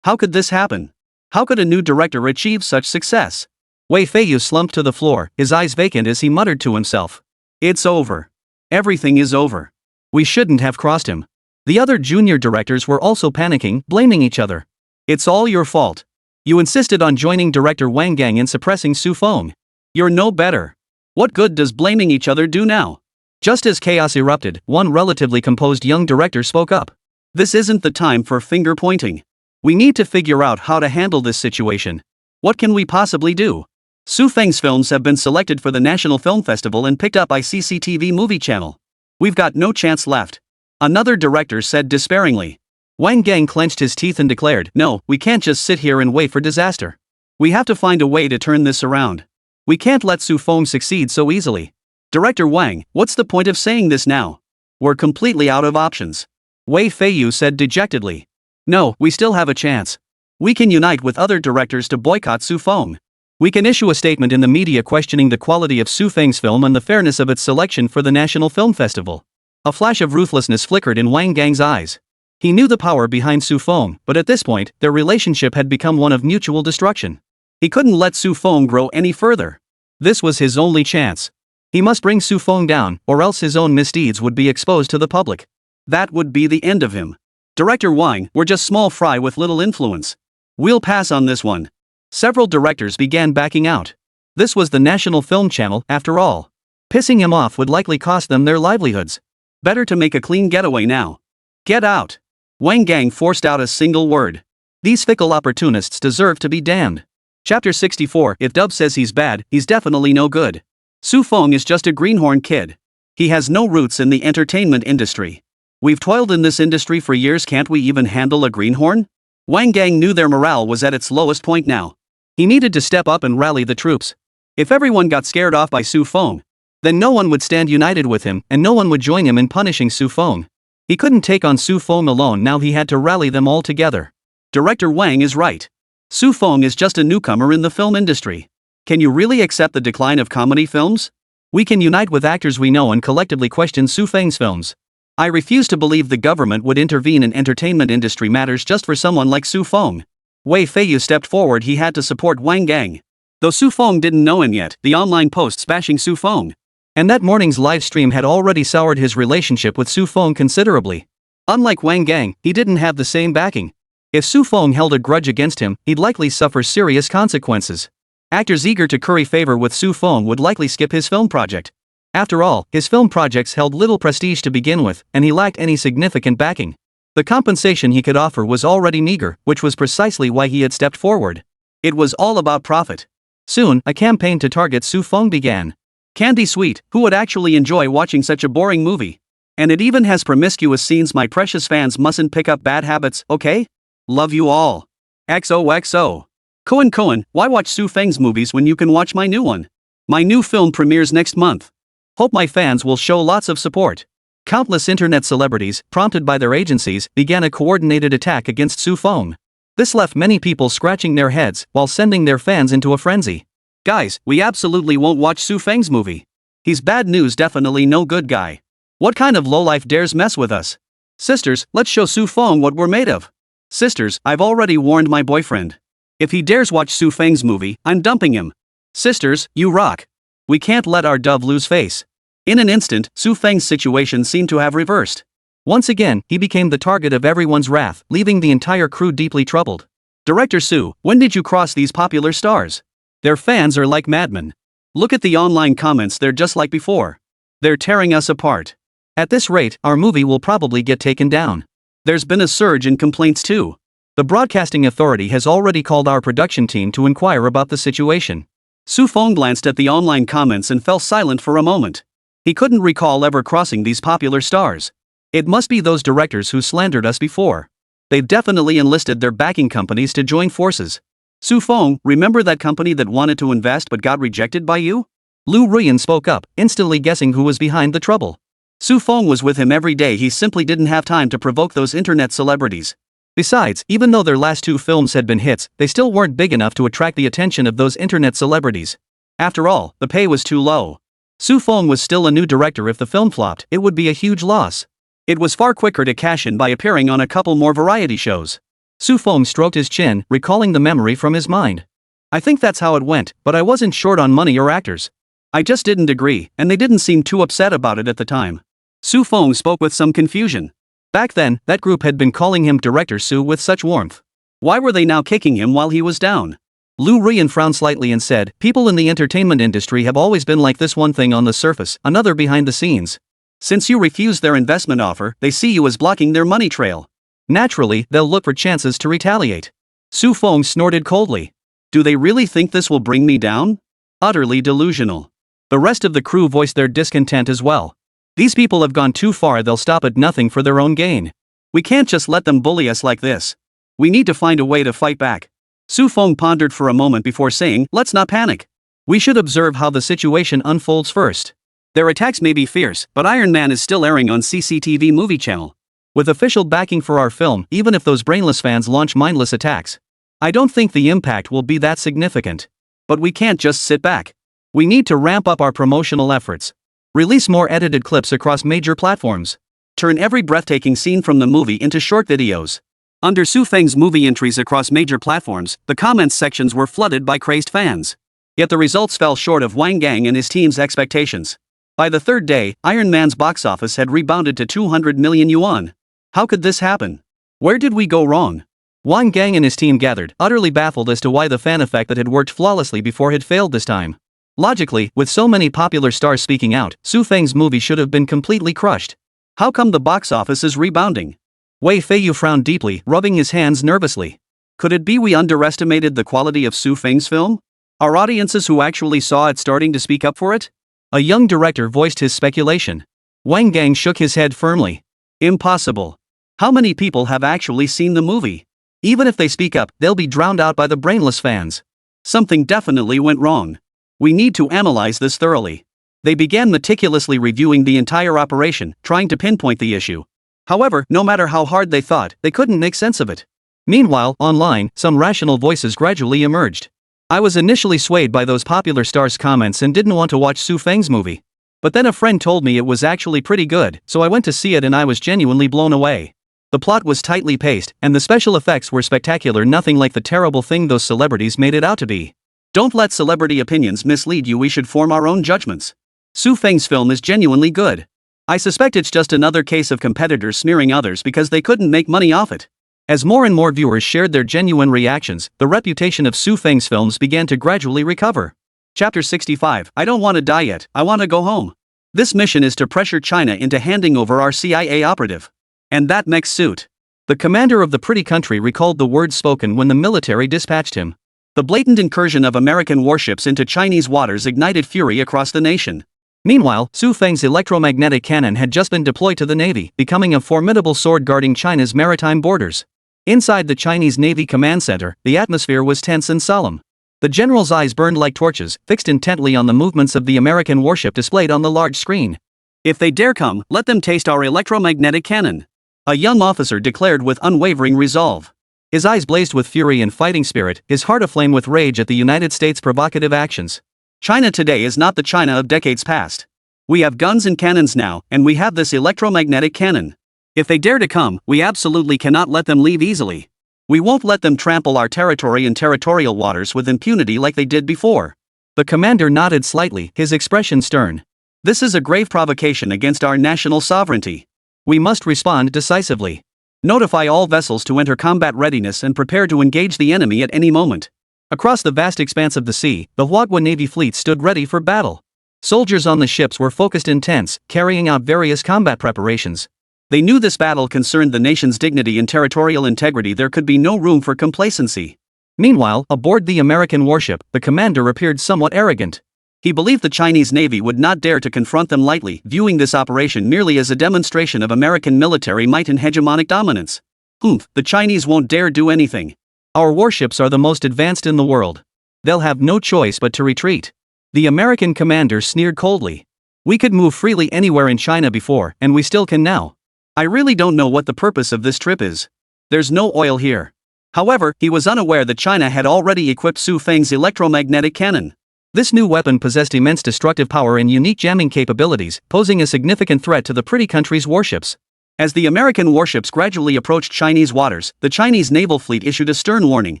How could this happen? How could a new director achieve such success? Wei Feiyu slumped to the floor, his eyes vacant as he muttered to himself. It's over. Everything is over. We shouldn't have crossed him. The other junior directors were also panicking, blaming each other. It's all your fault. You insisted on joining director Wang Gang in suppressing Su Feng. You're no better. What good does blaming each other do now? Just as chaos erupted, one relatively composed young director spoke up. This isn't the time for finger pointing. We need to figure out how to handle this situation. What can we possibly do? Su Feng's films have been selected for the National Film Festival and picked up by CCTV Movie Channel. We've got no chance left. Another director said despairingly. Wang Gang clenched his teeth and declared, no, we can't just sit here and wait for disaster. We have to find a way to turn this around. We can't let Su Feng succeed so easily. Director Wang, what's the point of saying this now? We're completely out of options. Wei Feiyu said dejectedly. No, we still have a chance. We can unite with other directors to boycott Su Feng. We can issue a statement in the media questioning the quality of Su Feng's film and the fairness of its selection for the National Film Festival. A flash of ruthlessness flickered in Wang Gang's eyes. He knew the power behind Su Feng, but at this point, their relationship had become one of mutual destruction. He couldn't let Su Feng grow any further. This was his only chance. He must bring Su Feng down, or else his own misdeeds would be exposed to the public. That would be the end of him. Director Wang, we're just small fry with little influence. We'll pass on this one. Several directors began backing out. This was the National Film Channel, after all. Pissing him off would likely cost them their livelihoods. Better to make a clean getaway now. Get out. Wang Gang forced out a single word. These fickle opportunists deserve to be damned. Chapter 64. If Dub says he's bad, he's definitely no good. Su Feng is just a greenhorn kid. He has no roots in the entertainment industry. We've toiled in this industry for years, can't we even handle a greenhorn? Wang Gang knew their morale was at its lowest point now. He needed to step up and rally the troops. If everyone got scared off by Su Feng, then no one would stand united with him and no one would join him in punishing Su Feng. He couldn't take on Su Feng alone, now he had to rally them all together. Director Wang is right. Su Feng is just a newcomer in the film industry. Can you really accept the decline of comedy films? We can unite with actors we know and collectively question Su Feng's films. I refuse to believe the government would intervene in entertainment industry matters just for someone like Su Feng. Wei Feiyu stepped forward. He had to support Wang Gang. Though Su Feng didn't know him yet, the online posts bashing Su Feng and that morning's live stream had already soured his relationship with Su Feng considerably. Unlike Wang Gang, he didn't have the same backing. If Su Feng held a grudge against him, he'd likely suffer serious consequences. Actors eager to curry favor with Su Feng would likely skip his film project. After all, his film projects held little prestige to begin with, and he lacked any significant backing. The compensation he could offer was already meager, which was precisely why he had stepped forward. It was all about profit. Soon, a campaign to target Su Feng began. Candy Sweet, who would actually enjoy watching such a boring movie? And it even has promiscuous scenes. My precious fans mustn't pick up bad habits, okay? Love you all. XOXO. Cohen, why watch Su Feng's movies when you can watch my new one? My new film premieres next month. Hope my fans will show lots of support. Countless internet celebrities, prompted by their agencies, began a coordinated attack against Su Feng. This left many people scratching their heads while sending their fans into a frenzy. Guys, we absolutely won't watch Su Feng's movie. He's bad news, definitely no good guy. What kind of lowlife dares mess with us? Sisters, let's show Su Feng what we're made of. Sisters, I've already warned my boyfriend. If he dares watch Su Feng's movie, I'm dumping him. Sisters, you rock. We can't let our dove lose face. In an instant, Su Feng's situation seemed to have reversed. Once again, he became the target of everyone's wrath, leaving the entire crew deeply troubled. Director Su, when did you cross these popular stars? Their fans are like madmen. Look at the online comments, they're just like before. They're tearing us apart. At this rate, our movie will probably get taken down. There's been a surge in complaints too. The Broadcasting Authority has already called our production team to inquire about the situation. Su Feng glanced at the online comments and fell silent for a moment. He couldn't recall ever crossing these popular stars. It must be those directors who slandered us before. They've definitely enlisted their backing companies to join forces. Su Feng, remember that company that wanted to invest but got rejected by you? Lu Ruyan spoke up, instantly guessing who was behind the trouble. Su Feng was with him every day, he simply didn't have time to provoke those internet celebrities. Besides, even though their last two films had been hits, they still weren't big enough to attract the attention of those internet celebrities. After all, the pay was too low. Su Feng was still a new director. If the film flopped, it would be a huge loss. It was far quicker to cash in by appearing on a couple more variety shows. Su Feng stroked his chin, recalling the memory from his mind. I think that's how it went, but I wasn't short on money or actors. I just didn't agree, and they didn't seem too upset about it at the time. Su Feng spoke with some confusion. Back then, that group had been calling him Director Su with such warmth. Why were they now kicking him while he was down? Lu Rian frowned slightly and said, people in the entertainment industry have always been like this, one thing on the surface, another behind the scenes. Since you refused their investment offer, they see you as blocking their money trail. Naturally, they'll look for chances to retaliate. Su Feng snorted coldly. Do they really think this will bring me down? Utterly delusional. The rest of the crew voiced their discontent as well. These people have gone too far, they'll stop at nothing for their own gain. We can't just let them bully us like this. We need to find a way to fight back. Su Feng pondered for a moment before saying, let's not panic. We should observe how the situation unfolds first. Their attacks may be fierce, but Iron Man is still airing on CCTV movie channel. With official backing for our film, even if those brainless fans launch mindless attacks, I don't think the impact will be that significant. But we can't just sit back. We need to ramp up our promotional efforts. Release more edited clips across major platforms. Turn every breathtaking scene from the movie into short videos. Under Su Feng's movie entries across major platforms, the comments sections were flooded by crazed fans. Yet the results fell short of Wang Gang and his team's expectations. By the third day, Iron Man's box office had rebounded to 200 million yuan. How could this happen? Where did we go wrong? Wang Gang and his team gathered, utterly baffled as to why the fan effect that had worked flawlessly before had failed this time. Logically, with so many popular stars speaking out, Su Feng's movie should have been completely crushed. How come the box office is rebounding? Wei Feiyu frowned deeply, rubbing his hands nervously. Could it be we underestimated the quality of Su Feng's film? Are audiences who actually saw it starting to speak up for it? A young director voiced his speculation. Wang Gang shook his head firmly. Impossible. How many people have actually seen the movie? Even if they speak up, they'll be drowned out by the brainless fans. Something definitely went wrong. We need to analyze this thoroughly. They began meticulously reviewing the entire operation, trying to pinpoint the issue. However, no matter how hard they thought, they couldn't make sense of it. Meanwhile, online, some rational voices gradually emerged. I was initially swayed by those popular stars' comments and didn't want to watch Su Feng's movie. But then a friend told me it was actually pretty good, so I went to see it and I was genuinely blown away. The plot was tightly paced, and the special effects were spectacular, nothing like the terrible thing those celebrities made it out to be. Don't let celebrity opinions mislead you, we should form our own judgments. Su Feng's film is genuinely good. I suspect it's just another case of competitors smearing others because they couldn't make money off it. As more and more viewers shared their genuine reactions, the reputation of Su Feng's films began to gradually recover. Chapter 65, I don't want to die yet, I want to go home. This mission is to pressure China into handing over our CIA operative. And that mech suit. The commander of the pretty country recalled the words spoken when the military dispatched him. The blatant incursion of American warships into Chinese waters ignited fury across the nation. Meanwhile, Su Feng's electromagnetic cannon had just been deployed to the Navy, becoming a formidable sword guarding China's maritime borders. Inside the Chinese Navy Command Center, the atmosphere was tense and solemn. The general's eyes burned like torches, fixed intently on the movements of the American warship displayed on the large screen. If they dare come, let them taste our electromagnetic cannon. A young officer declared with unwavering resolve. His eyes blazed with fury and fighting spirit, his heart aflame with rage at the United States' provocative actions. China today is not the China of decades past. We have guns and cannons now, and we have this electromagnetic cannon. If they dare to come, we absolutely cannot let them leave easily. We won't let them trample our territory and territorial waters with impunity like they did before. The commander nodded slightly, his expression stern. This is a grave provocation against our national sovereignty. We must respond decisively. Notify all vessels to enter combat readiness and prepare to engage the enemy at any moment. Across the vast expanse of the sea, the Huaguo Navy fleet stood ready for battle. Soldiers on the ships were focused in tents, carrying out various combat preparations. They knew this battle concerned the nation's dignity and territorial integrity. There could be no room for complacency. Meanwhile, aboard the American warship, the commander appeared somewhat arrogant. He believed the Chinese Navy would not dare to confront them lightly, viewing this operation merely as a demonstration of American military might and hegemonic dominance. The Chinese won't dare do anything. Our warships are the most advanced in the world. They'll have no choice but to retreat. The American commander sneered coldly. We could move freely anywhere in China before, and we still can now. I really don't know what the purpose of this trip is. There's no oil here. However, he was unaware that China had already equipped Su Feng's electromagnetic cannon. This new weapon possessed immense destructive power and unique jamming capabilities, posing a significant threat to the pretty country's warships. As the American warships gradually approached Chinese waters, the Chinese naval fleet issued a stern warning: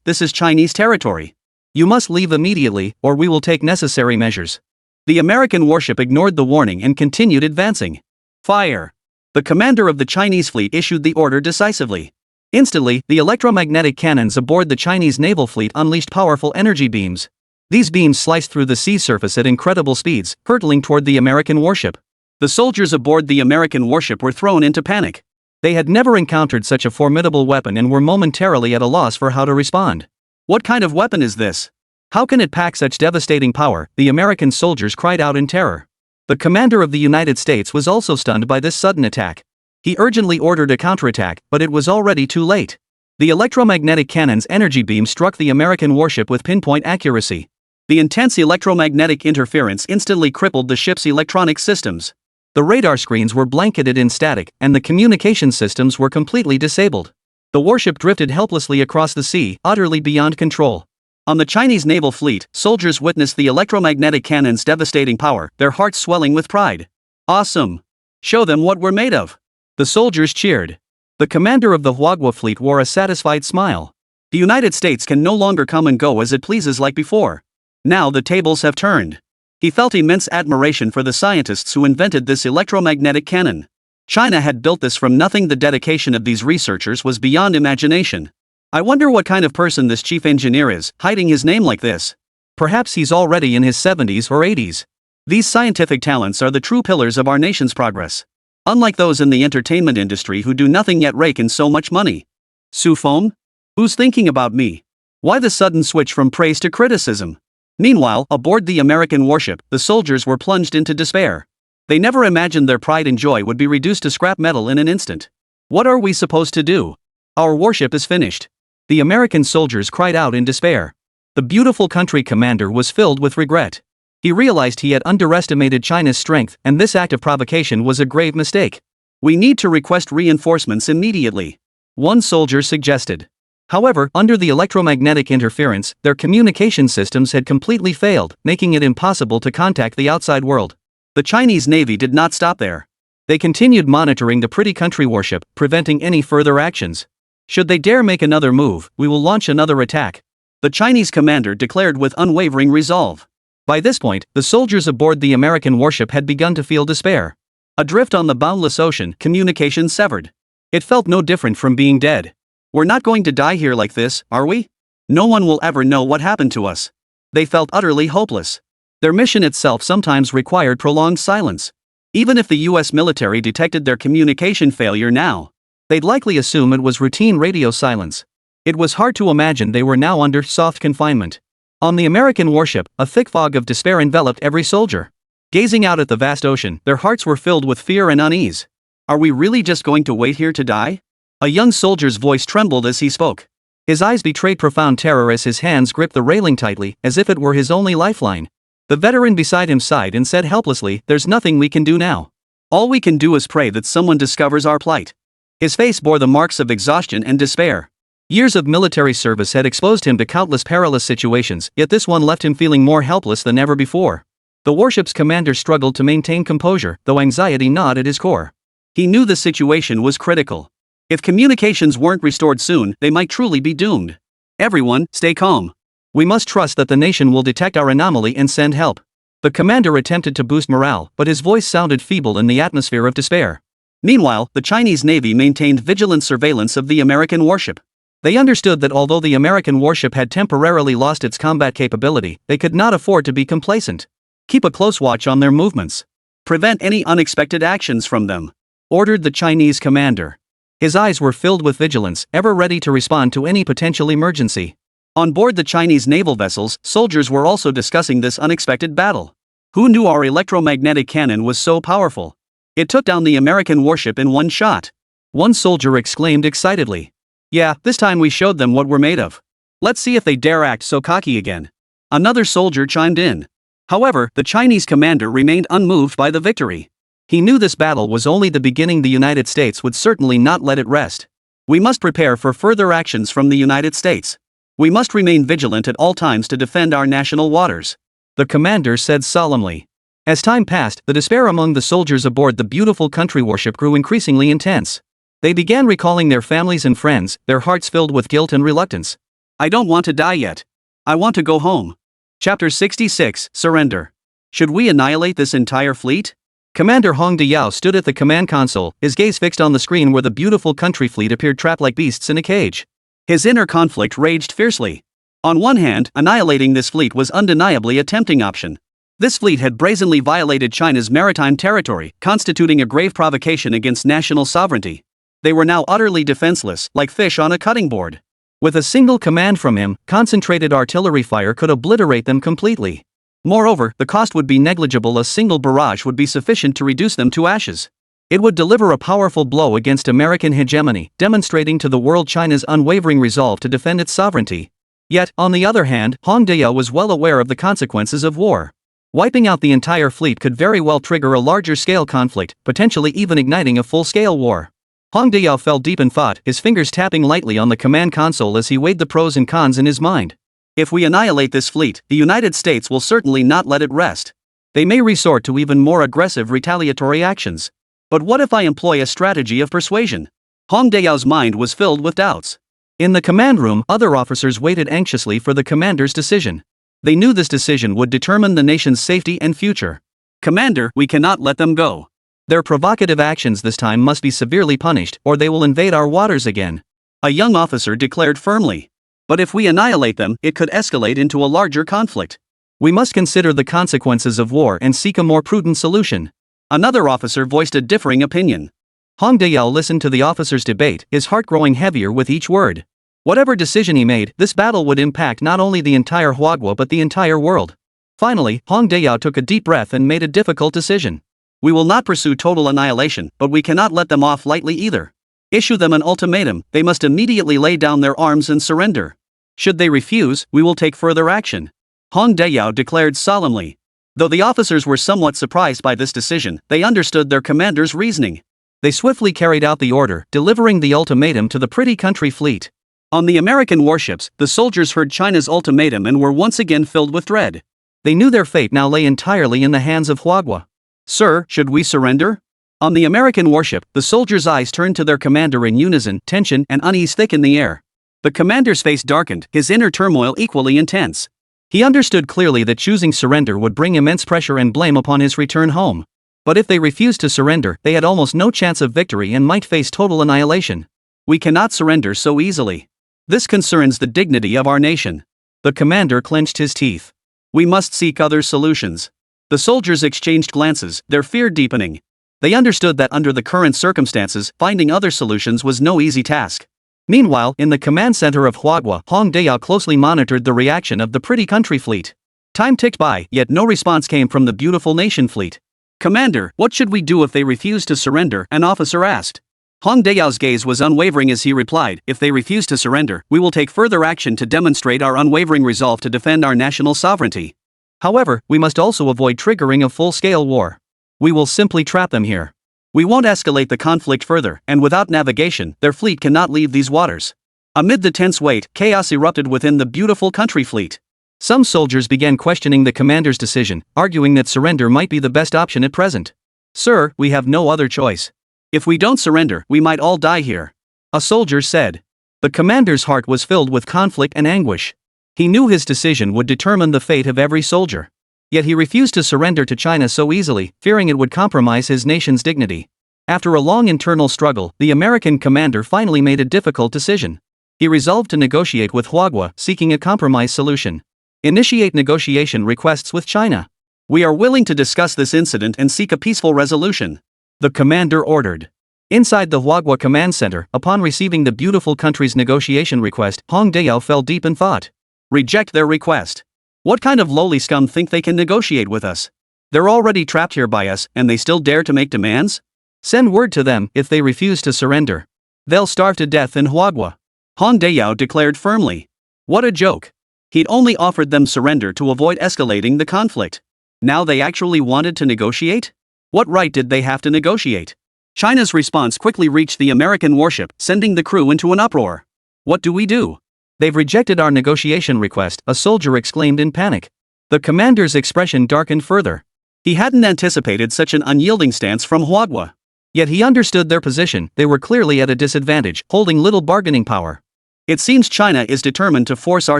this is Chinese territory. You must leave immediately, or we will take necessary measures. The American warship ignored the warning and continued advancing. Fire! The commander of the Chinese fleet issued the order decisively. Instantly, the electromagnetic cannons aboard the Chinese naval fleet unleashed powerful energy beams. These beams sliced through the sea surface at incredible speeds, hurtling toward the American warship. The soldiers aboard the American warship were thrown into panic. They had never encountered such a formidable weapon and were momentarily at a loss for how to respond. What kind of weapon is this? How can it pack such devastating power? The American soldiers cried out in terror. The commander of the United States was also stunned by this sudden attack. He urgently ordered a counterattack, but it was already too late. The electromagnetic cannon's energy beam struck the American warship with pinpoint accuracy. The intense electromagnetic interference instantly crippled the ship's electronic systems. The radar screens were blanketed in static, and the communication systems were completely disabled. The warship drifted helplessly across the sea, utterly beyond control. On the Chinese naval fleet, soldiers witnessed the electromagnetic cannon's devastating power, their hearts swelling with pride. Awesome! Show them what we're made of! The soldiers cheered. The commander of the Huagua fleet wore a satisfied smile. The United States can no longer come and go as it pleases like before. Now the tables have turned. He felt immense admiration for the scientists who invented this electromagnetic cannon. China had built this from nothing. The dedication of these researchers was beyond imagination. I wonder what kind of person this chief engineer is, hiding his name like this. Perhaps he's already in his 70s or 80s. These scientific talents are the true pillars of our nation's progress. Unlike those in the entertainment industry who do nothing yet rake in so much money. Su Feng? Who's thinking about me? Why the sudden switch from praise to criticism? Meanwhile, aboard the American warship, the soldiers were plunged into despair. They never imagined their pride and joy would be reduced to scrap metal in an instant. What are we supposed to do? Our warship is finished. The American soldiers cried out in despair. The beautiful country commander was filled with regret. He realized he had underestimated China's strength, and this act of provocation was a grave mistake. We need to request reinforcements immediately, one soldier suggested. However, under the electromagnetic interference, their communication systems had completely failed, making it impossible to contact the outside world. The Chinese Navy did not stop there. They continued monitoring the pretty country warship, preventing any further actions. Should they dare make another move, we will launch another attack, the Chinese commander declared with unwavering resolve. By this point, the soldiers aboard the American warship had begun to feel despair. Adrift on the boundless ocean, communication severed. It felt no different from being dead. We're not going to die here like this, are we? No one will ever know what happened to us. They felt utterly hopeless. Their mission itself sometimes required prolonged silence. Even if the US military detected their communication failure now, they'd likely assume it was routine radio silence. It was hard to imagine they were now under soft confinement. On the American warship, a thick fog of despair enveloped every soldier. Gazing out at the vast ocean, their hearts were filled with fear and unease. Are we really just going to wait here to die? A young soldier's voice trembled as he spoke. His eyes betrayed profound terror as his hands gripped the railing tightly, as if it were his only lifeline. The veteran beside him sighed and said helplessly, "There's nothing we can do now. All we can do is pray that someone discovers our plight." His face bore the marks of exhaustion and despair. Years of military service had exposed him to countless perilous situations, yet this one left him feeling more helpless than ever before. The warship's commander struggled to maintain composure, though anxiety gnawed at his core. He knew the situation was critical. If communications weren't restored soon, they might truly be doomed. Everyone, stay calm. We must trust that the nation will detect our anomaly and send help. The commander attempted to boost morale, but his voice sounded feeble in the atmosphere of despair. Meanwhile, the Chinese Navy maintained vigilant surveillance of the American warship. They understood that although the American warship had temporarily lost its combat capability, they could not afford to be complacent. Keep a close watch on their movements. Prevent any unexpected actions from them, ordered the Chinese commander. His eyes were filled with vigilance, ever ready to respond to any potential emergency. On board the Chinese naval vessels, soldiers were also discussing this unexpected battle. Who knew our electromagnetic cannon was so powerful? It took down the American warship in one shot. One soldier exclaimed excitedly. Yeah, this time we showed them what we're made of. Let's see if they dare act so cocky again. Another soldier chimed in. However, the Chinese commander remained unmoved by the victory. He knew this battle was only the beginning. The United States would certainly not let it rest. We must prepare for further actions from the United States. We must remain vigilant at all times to defend our national waters, the commander said solemnly. As time passed, the despair among the soldiers aboard the beautiful country warship grew increasingly intense. They began recalling their families and friends, their hearts filled with guilt and reluctance. I don't want to die yet. I want to go home. Chapter 66, Surrender. Should we annihilate this entire fleet? Commander Hong Dayao stood at the command console, his gaze fixed on the screen where the beautiful country fleet appeared trapped like beasts in a cage. His inner conflict raged fiercely. On one hand, annihilating this fleet was undeniably a tempting option. This fleet had brazenly violated China's maritime territory, constituting a grave provocation against national sovereignty. They were now utterly defenseless, like fish on a cutting board. With a single command from him, concentrated artillery fire could obliterate them completely. Moreover, the cost would be negligible. A single barrage would be sufficient to reduce them to ashes. It would deliver a powerful blow against American hegemony, demonstrating to the world China's unwavering resolve to defend its sovereignty. Yet, on the other hand, Hong Dayao was well aware of the consequences of war. Wiping out the entire fleet could very well trigger a larger-scale conflict, potentially even igniting a full-scale war. Hong Dayao fell deep in thought, his fingers tapping lightly on the command console as he weighed the pros and cons in his mind. If we annihilate this fleet, the United States will certainly not let it rest. They may resort to even more aggressive retaliatory actions. But what if I employ a strategy of persuasion? Hong Dayao's mind was filled with doubts. In the command room, other officers waited anxiously for the commander's decision. They knew this decision would determine the nation's safety and future. Commander, we cannot let them go. Their provocative actions this time must be severely punished, or they will invade our waters again. A young officer declared firmly. But if we annihilate them, it could escalate into a larger conflict. We must consider the consequences of war and seek a more prudent solution. Another officer voiced a differing opinion. Hong Dayao listened to the officer's debate, his heart growing heavier with each word. Whatever decision he made, this battle would impact not only the entire Huagua but the entire world. Finally, Hong Dayao took a deep breath and made a difficult decision. We will not pursue total annihilation, but we cannot let them off lightly either. Issue them an ultimatum, they must immediately lay down their arms and surrender. Should they refuse, we will take further action. Hong Dayao declared solemnly. Though the officers were somewhat surprised by this decision, they understood their commander's reasoning. They swiftly carried out the order, delivering the ultimatum to the pretty country fleet. On the American warships, the soldiers heard China's ultimatum and were once again filled with dread. They knew their fate now lay entirely in the hands of Huagua. Sir, should we surrender? On the American warship, the soldiers' eyes turned to their commander in unison, tension and unease thick in the air. The commander's face darkened, his inner turmoil equally intense. He understood clearly that choosing surrender would bring immense pressure and blame upon his return home. But if they refused to surrender, they had almost no chance of victory and might face total annihilation. We cannot surrender so easily. This concerns the dignity of our nation. The commander clenched his teeth. We must seek other solutions. The soldiers exchanged glances, their fear deepening. They understood that under the current circumstances, finding other solutions was no easy task. Meanwhile, in the command center of Huagua, Hong Dayao closely monitored the reaction of the pretty country fleet. Time ticked by, yet no response came from the beautiful nation fleet. Commander, what should we do if they refuse to surrender? An officer asked. Hong Dayao's gaze was unwavering as he replied, if they refuse to surrender, we will take further action to demonstrate our unwavering resolve to defend our national sovereignty. However, we must also avoid triggering a full-scale war. We will simply trap them here. We won't escalate the conflict further, and without navigation, their fleet cannot leave these waters. Amid the tense wait, chaos erupted within the beautiful country fleet. Some soldiers began questioning the commander's decision, arguing that surrender might be the best option at present. Sir, we have no other choice. If we don't surrender, we might all die here. A soldier said. The commander's heart was filled with conflict and anguish. He knew his decision would determine the fate of every soldier. Yet he refused to surrender to China so easily, fearing it would compromise his nation's dignity. After a long internal struggle, the American commander finally made a difficult decision. He resolved to negotiate with Huagua, seeking a compromise solution. Initiate negotiation requests with China. We are willing to discuss this incident and seek a peaceful resolution. The commander ordered. Inside the Huagua command center, upon receiving the beautiful country's negotiation request, Hong Dayao fell deep in thought. Reject their request. What kind of lowly scum think they can negotiate with us? They're already trapped here by us, and they still dare to make demands? Send word to them, if they refuse to surrender. They'll starve to death in Huagua. Hong Dayao declared firmly. What a joke. He'd only offered them surrender to avoid escalating the conflict. Now they actually wanted to negotiate? What right did they have to negotiate? China's response quickly reached the American warship, sending the crew into an uproar. What do we do? They've rejected our negotiation request, a soldier exclaimed in panic. The commander's expression darkened further. He hadn't anticipated such an unyielding stance from Huagua. Yet he understood their position, they were clearly at a disadvantage, holding little bargaining power. It seems China is determined to force our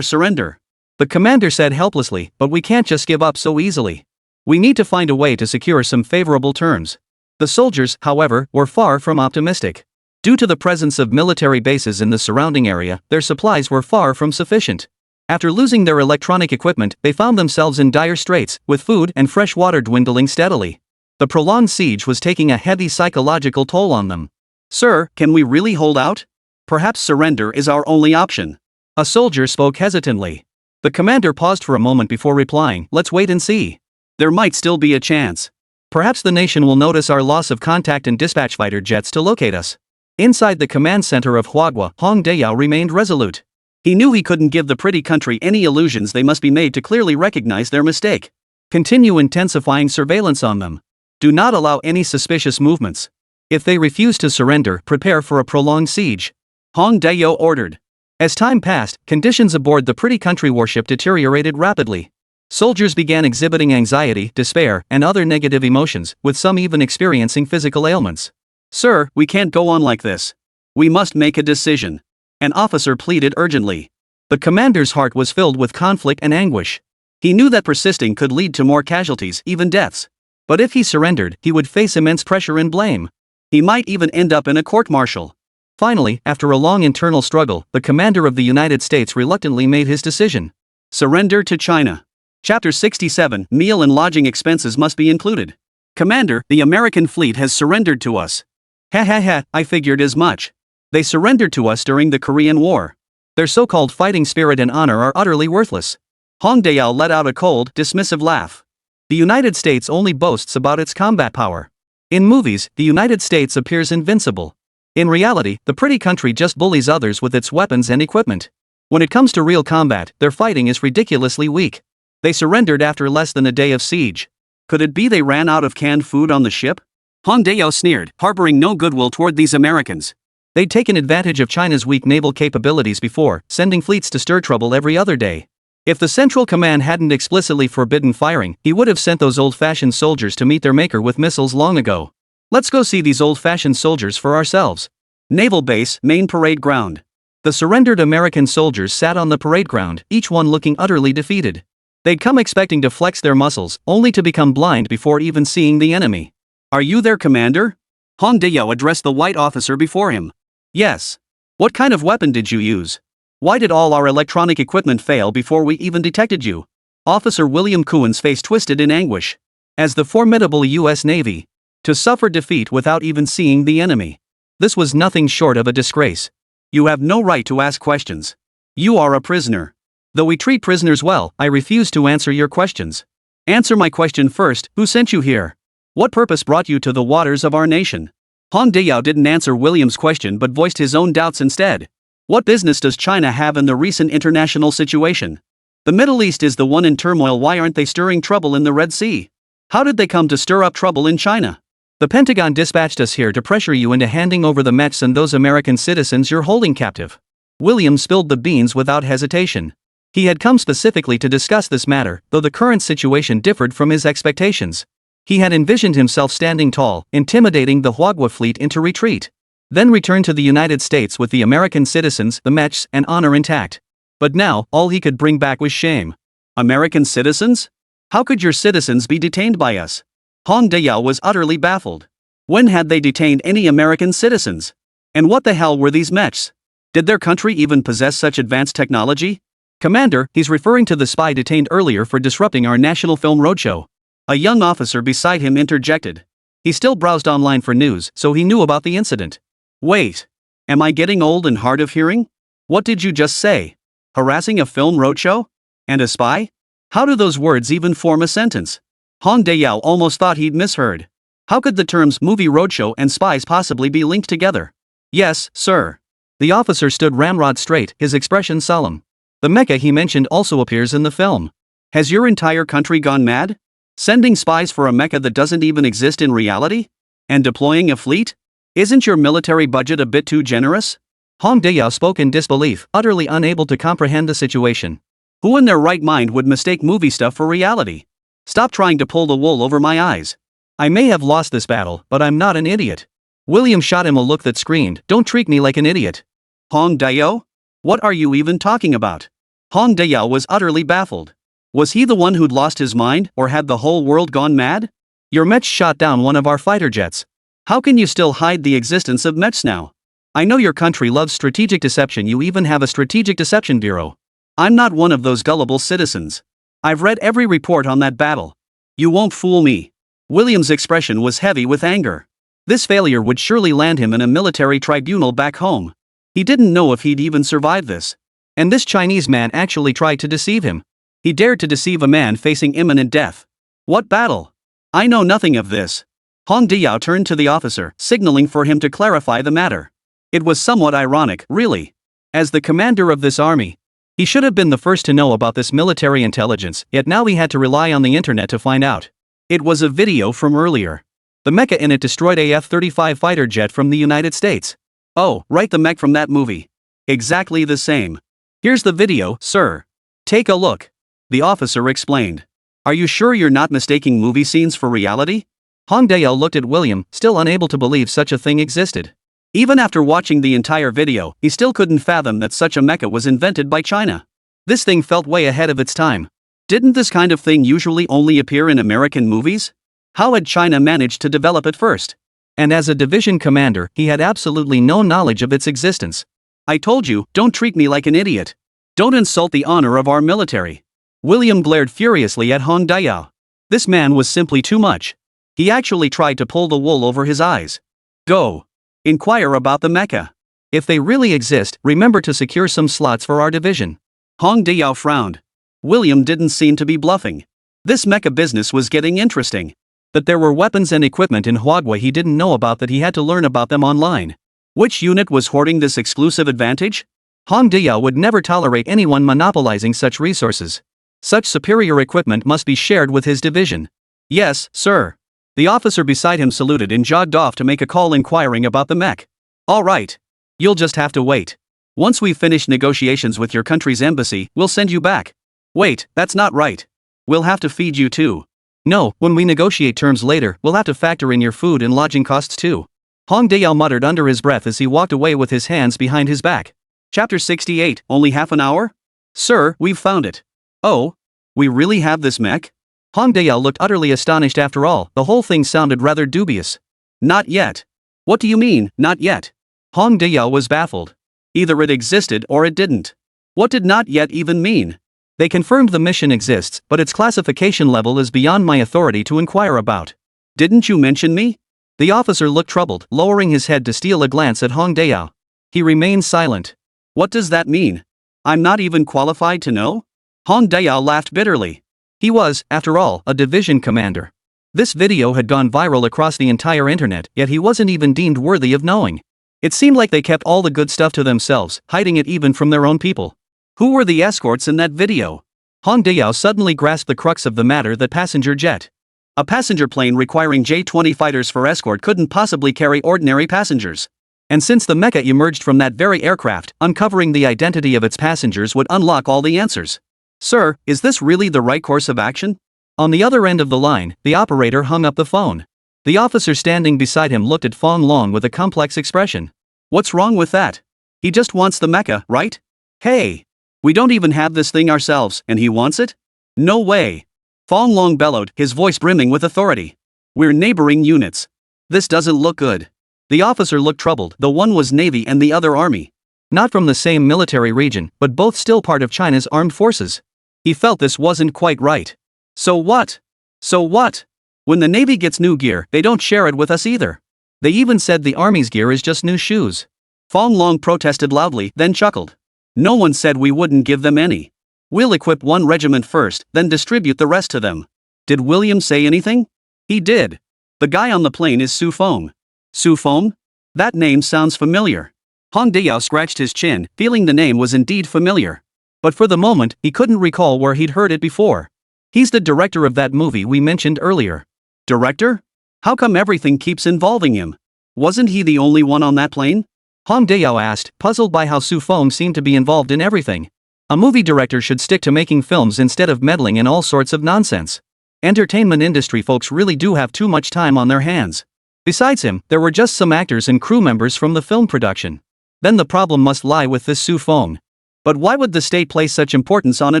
surrender. The commander said helplessly, but we can't just give up so easily. We need to find a way to secure some favorable terms. The soldiers, however, were far from optimistic. Due to the presence of military bases in the surrounding area, their supplies were far from sufficient. After losing their electronic equipment, they found themselves in dire straits, with food and fresh water dwindling steadily. The prolonged siege was taking a heavy psychological toll on them. Sir, can we really hold out? Perhaps surrender is our only option. A soldier spoke hesitantly. The commander paused for a moment before replying, let's wait and see. There might still be a chance. Perhaps the nation will notice our loss of contact and dispatch fighter jets to locate us. Inside the command center of Huagua, Hong Deyao remained resolute. He knew he couldn't give the pretty country any illusions. They must be made to clearly recognize their mistake. Continue intensifying surveillance on them. Do not allow any suspicious movements. If they refuse to surrender, prepare for a prolonged siege. Hong Deyao ordered. As time passed, conditions aboard the pretty country warship deteriorated rapidly. Soldiers began exhibiting anxiety, despair, and other negative emotions, with some even experiencing physical ailments. Sir, we can't go on like this. We must make a decision. An officer pleaded urgently. The commander's heart was filled with conflict and anguish. He knew that persisting could lead to more casualties, even deaths. But if he surrendered, he would face immense pressure and blame. He might even end up in a court-martial. Finally, after a long internal struggle, the commander of the United States reluctantly made his decision. Surrender to China. Chapter 67, Meal and lodging expenses must be included. Commander, the American fleet has surrendered to us. Ha ha ha, I figured as much. They surrendered to us during the Korean War. Their so-called fighting spirit and honor are utterly worthless. Hong Deyao let out a cold, dismissive laugh. The United States only boasts about its combat power. In movies, the United States appears invincible. In reality, the pretty country just bullies others with its weapons and equipment. When it comes to real combat, their fighting is ridiculously weak. They surrendered after less than a day of siege. Could it be they ran out of canned food on the ship? Hong Deyao sneered, harboring no goodwill toward these Americans. They'd taken advantage of China's weak naval capabilities before, sending fleets to stir trouble every other day. If the Central Command hadn't explicitly forbidden firing, he would have sent those old-fashioned soldiers to meet their maker with missiles long ago. Let's go see these old-fashioned soldiers for ourselves. Naval Base, Main Parade Ground. The surrendered American soldiers sat on the parade ground, each one looking utterly defeated. They'd come expecting to flex their muscles, only to become blind before even seeing the enemy. Are you their commander? Hong Deyao addressed the white officer before him. Yes. What kind of weapon did you use? Why did all our electronic equipment fail before we even detected you? Officer William Cohen's face twisted in anguish. As the formidable U.S. Navy, to suffer defeat without even seeing the enemy. This was nothing short of a disgrace. You have no right to ask questions. You are a prisoner. Though we treat prisoners well, I refuse to answer your questions. Answer my question first, who sent you here? What purpose brought you to the waters of our nation? Hong Deyao didn't answer William's question but voiced his own doubts instead. What business does China have in the recent international situation? The Middle East is the one in turmoil. Why aren't they stirring trouble in the Red Sea? How did they come to stir up trouble in China? The Pentagon dispatched us here to pressure you into handing over the Mets and those American citizens you're holding captive. William spilled the beans without hesitation. He had come specifically to discuss this matter, though the current situation differed from his expectations. He had envisioned himself standing tall, intimidating the Huagua fleet into retreat. Then return to the United States with the American citizens, the Mets, and honor intact. But now, all he could bring back was shame. American citizens? How could your citizens be detained by us? Hong Deyao was utterly baffled. When had they detained any American citizens? And what the hell were these Mets? Did their country even possess such advanced technology? Commander, he's referring to the spy detained earlier for disrupting our national film roadshow. A young officer beside him interjected. He still browsed online for news, so he knew about the incident. Wait. Am I getting old and hard of hearing? What did you just say? Harassing a film roadshow? And a spy? How do those words even form a sentence? Hong Deyao almost thought he'd misheard. How could the terms movie roadshow and spies possibly be linked together? Yes, sir. The officer stood ramrod straight, his expression solemn. The mecha he mentioned also appears in the film. Has your entire country gone mad? Sending spies for a mecha that doesn't even exist in reality? And deploying a fleet? Isn't your military budget a bit too generous? Hong Deyao spoke in disbelief, utterly unable to comprehend the situation. Who in their right mind would mistake movie stuff for reality? Stop trying to pull the wool over my eyes. I may have lost this battle, but I'm not an idiot. William shot him a look that screamed, "Don't treat me like an idiot." Hong Deyao? What are you even talking about? Hong Dayao was utterly baffled. Was he the one who'd lost his mind, or had the whole world gone mad? Your mech shot down one of our fighter jets. How can you still hide the existence of mechs now? I know your country loves strategic deception, you even have a strategic deception bureau. I'm not one of those gullible citizens. I've read every report on that battle. You won't fool me. William's expression was heavy with anger. This failure would surely land him in a military tribunal back home. He didn't know if he'd even survive this. And this Chinese man actually tried to deceive him. He dared to deceive a man facing imminent death. What battle? I know nothing of this. Hong Dayao turned to the officer, signaling for him to clarify the matter. It was somewhat ironic, really. As the commander of this army, he should have been the first to know about this military intelligence, yet now he had to rely on the internet to find out. It was a video from earlier. The mecha in it destroyed a F-35 fighter jet from the United States. Oh, right, the mech from that movie. Exactly the same. Here's the video, sir. Take a look. The officer explained. Are you sure you're not mistaking movie scenes for reality? Hong Dayao looked at William, still unable to believe such a thing existed. Even after watching the entire video, he still couldn't fathom that such a mecha was invented by China. This thing felt way ahead of its time. Didn't this kind of thing usually only appear in American movies? How had China managed to develop it first? And as a division commander, he had absolutely no knowledge of its existence. I told you, don't treat me like an idiot. Don't insult the honor of our military. William glared furiously at Hong Dayao. This man was simply too much. He actually tried to pull the wool over his eyes. Go. Inquire about the mecha. If they really exist, remember to secure some slots for our division. Hong Dayao frowned. William didn't seem to be bluffing. This mecha business was getting interesting. That there were weapons and equipment in Huadhui he didn't know about, that he had to learn about them online. Which unit was hoarding this exclusive advantage? Hong Dayao would never tolerate anyone monopolizing such resources. Such superior equipment must be shared with his division. Yes, sir. The officer beside him saluted and jogged off to make a call inquiring about the mech. All right. You'll just have to wait. Once we've finished negotiations with your country's embassy, we'll send you back. Wait, that's not right. We'll have to feed you too. No, when we negotiate terms later, we'll have to factor in your food and lodging costs too. Hong Dayao muttered under his breath as he walked away with his hands behind his back. Chapter 68, only half an hour? Sir, we've found it. Oh? We really have this mech? Hong Dayao looked utterly astonished. After all, the whole thing sounded rather dubious. Not yet. What do you mean, not yet? Hong Dayao was baffled. Either it existed or it didn't. What did not yet even mean? They confirmed the mission exists, but its classification level is beyond my authority to inquire about. Didn't you mention me? The officer looked troubled, lowering his head to steal a glance at Hong Dayao. He remained silent. What does that mean? I'm not even qualified to know? Hong Dayao laughed bitterly. He was, after all, a division commander. This video had gone viral across the entire internet, yet he wasn't even deemed worthy of knowing. It seemed like they kept all the good stuff to themselves, hiding it even from their own people. Who were the escorts in that video? Hong Dayao suddenly grasped the crux of the matter: the passenger jet. A passenger plane requiring J-20 fighters for escort couldn't possibly carry ordinary passengers. And since the mecha emerged from that very aircraft, uncovering the identity of its passengers would unlock all the answers. Sir, is this really the right course of action? On the other end of the line, the operator hung up the phone. The officer standing beside him looked at Fong Long with a complex expression. What's wrong with that? He just wants the mecha, right? Hey! We don't even have this thing ourselves, and he wants it? No way! Fong Long bellowed, his voice brimming with authority. We're neighboring units. This doesn't look good. The officer looked troubled, though one was Navy and the other Army. Not from the same military region, but both still part of China's armed forces. He felt this wasn't quite right. So what? So what? When the Navy gets new gear, they don't share it with us either. They even said the Army's gear is just new shoes. Fong Long protested loudly, then chuckled. No one said we wouldn't give them any. We'll equip one regiment first, then distribute the rest to them. Did William say anything? He did. The guy on the plane is Su Fong. Su Fong? That name sounds familiar. Hong Dayao scratched his chin, feeling the name was indeed familiar. But for the moment, he couldn't recall where he'd heard it before. He's the director of that movie we mentioned earlier. Director? How come everything keeps involving him? Wasn't he the only one on that plane? Hong Dayao asked, puzzled by how Su Fong seemed to be involved in everything. A movie director should stick to making films instead of meddling in all sorts of nonsense. Entertainment industry folks really do have too much time on their hands. Besides him, there were just some actors and crew members from the film production. Then the problem must lie with this Su Fong. But why would the state place such importance on a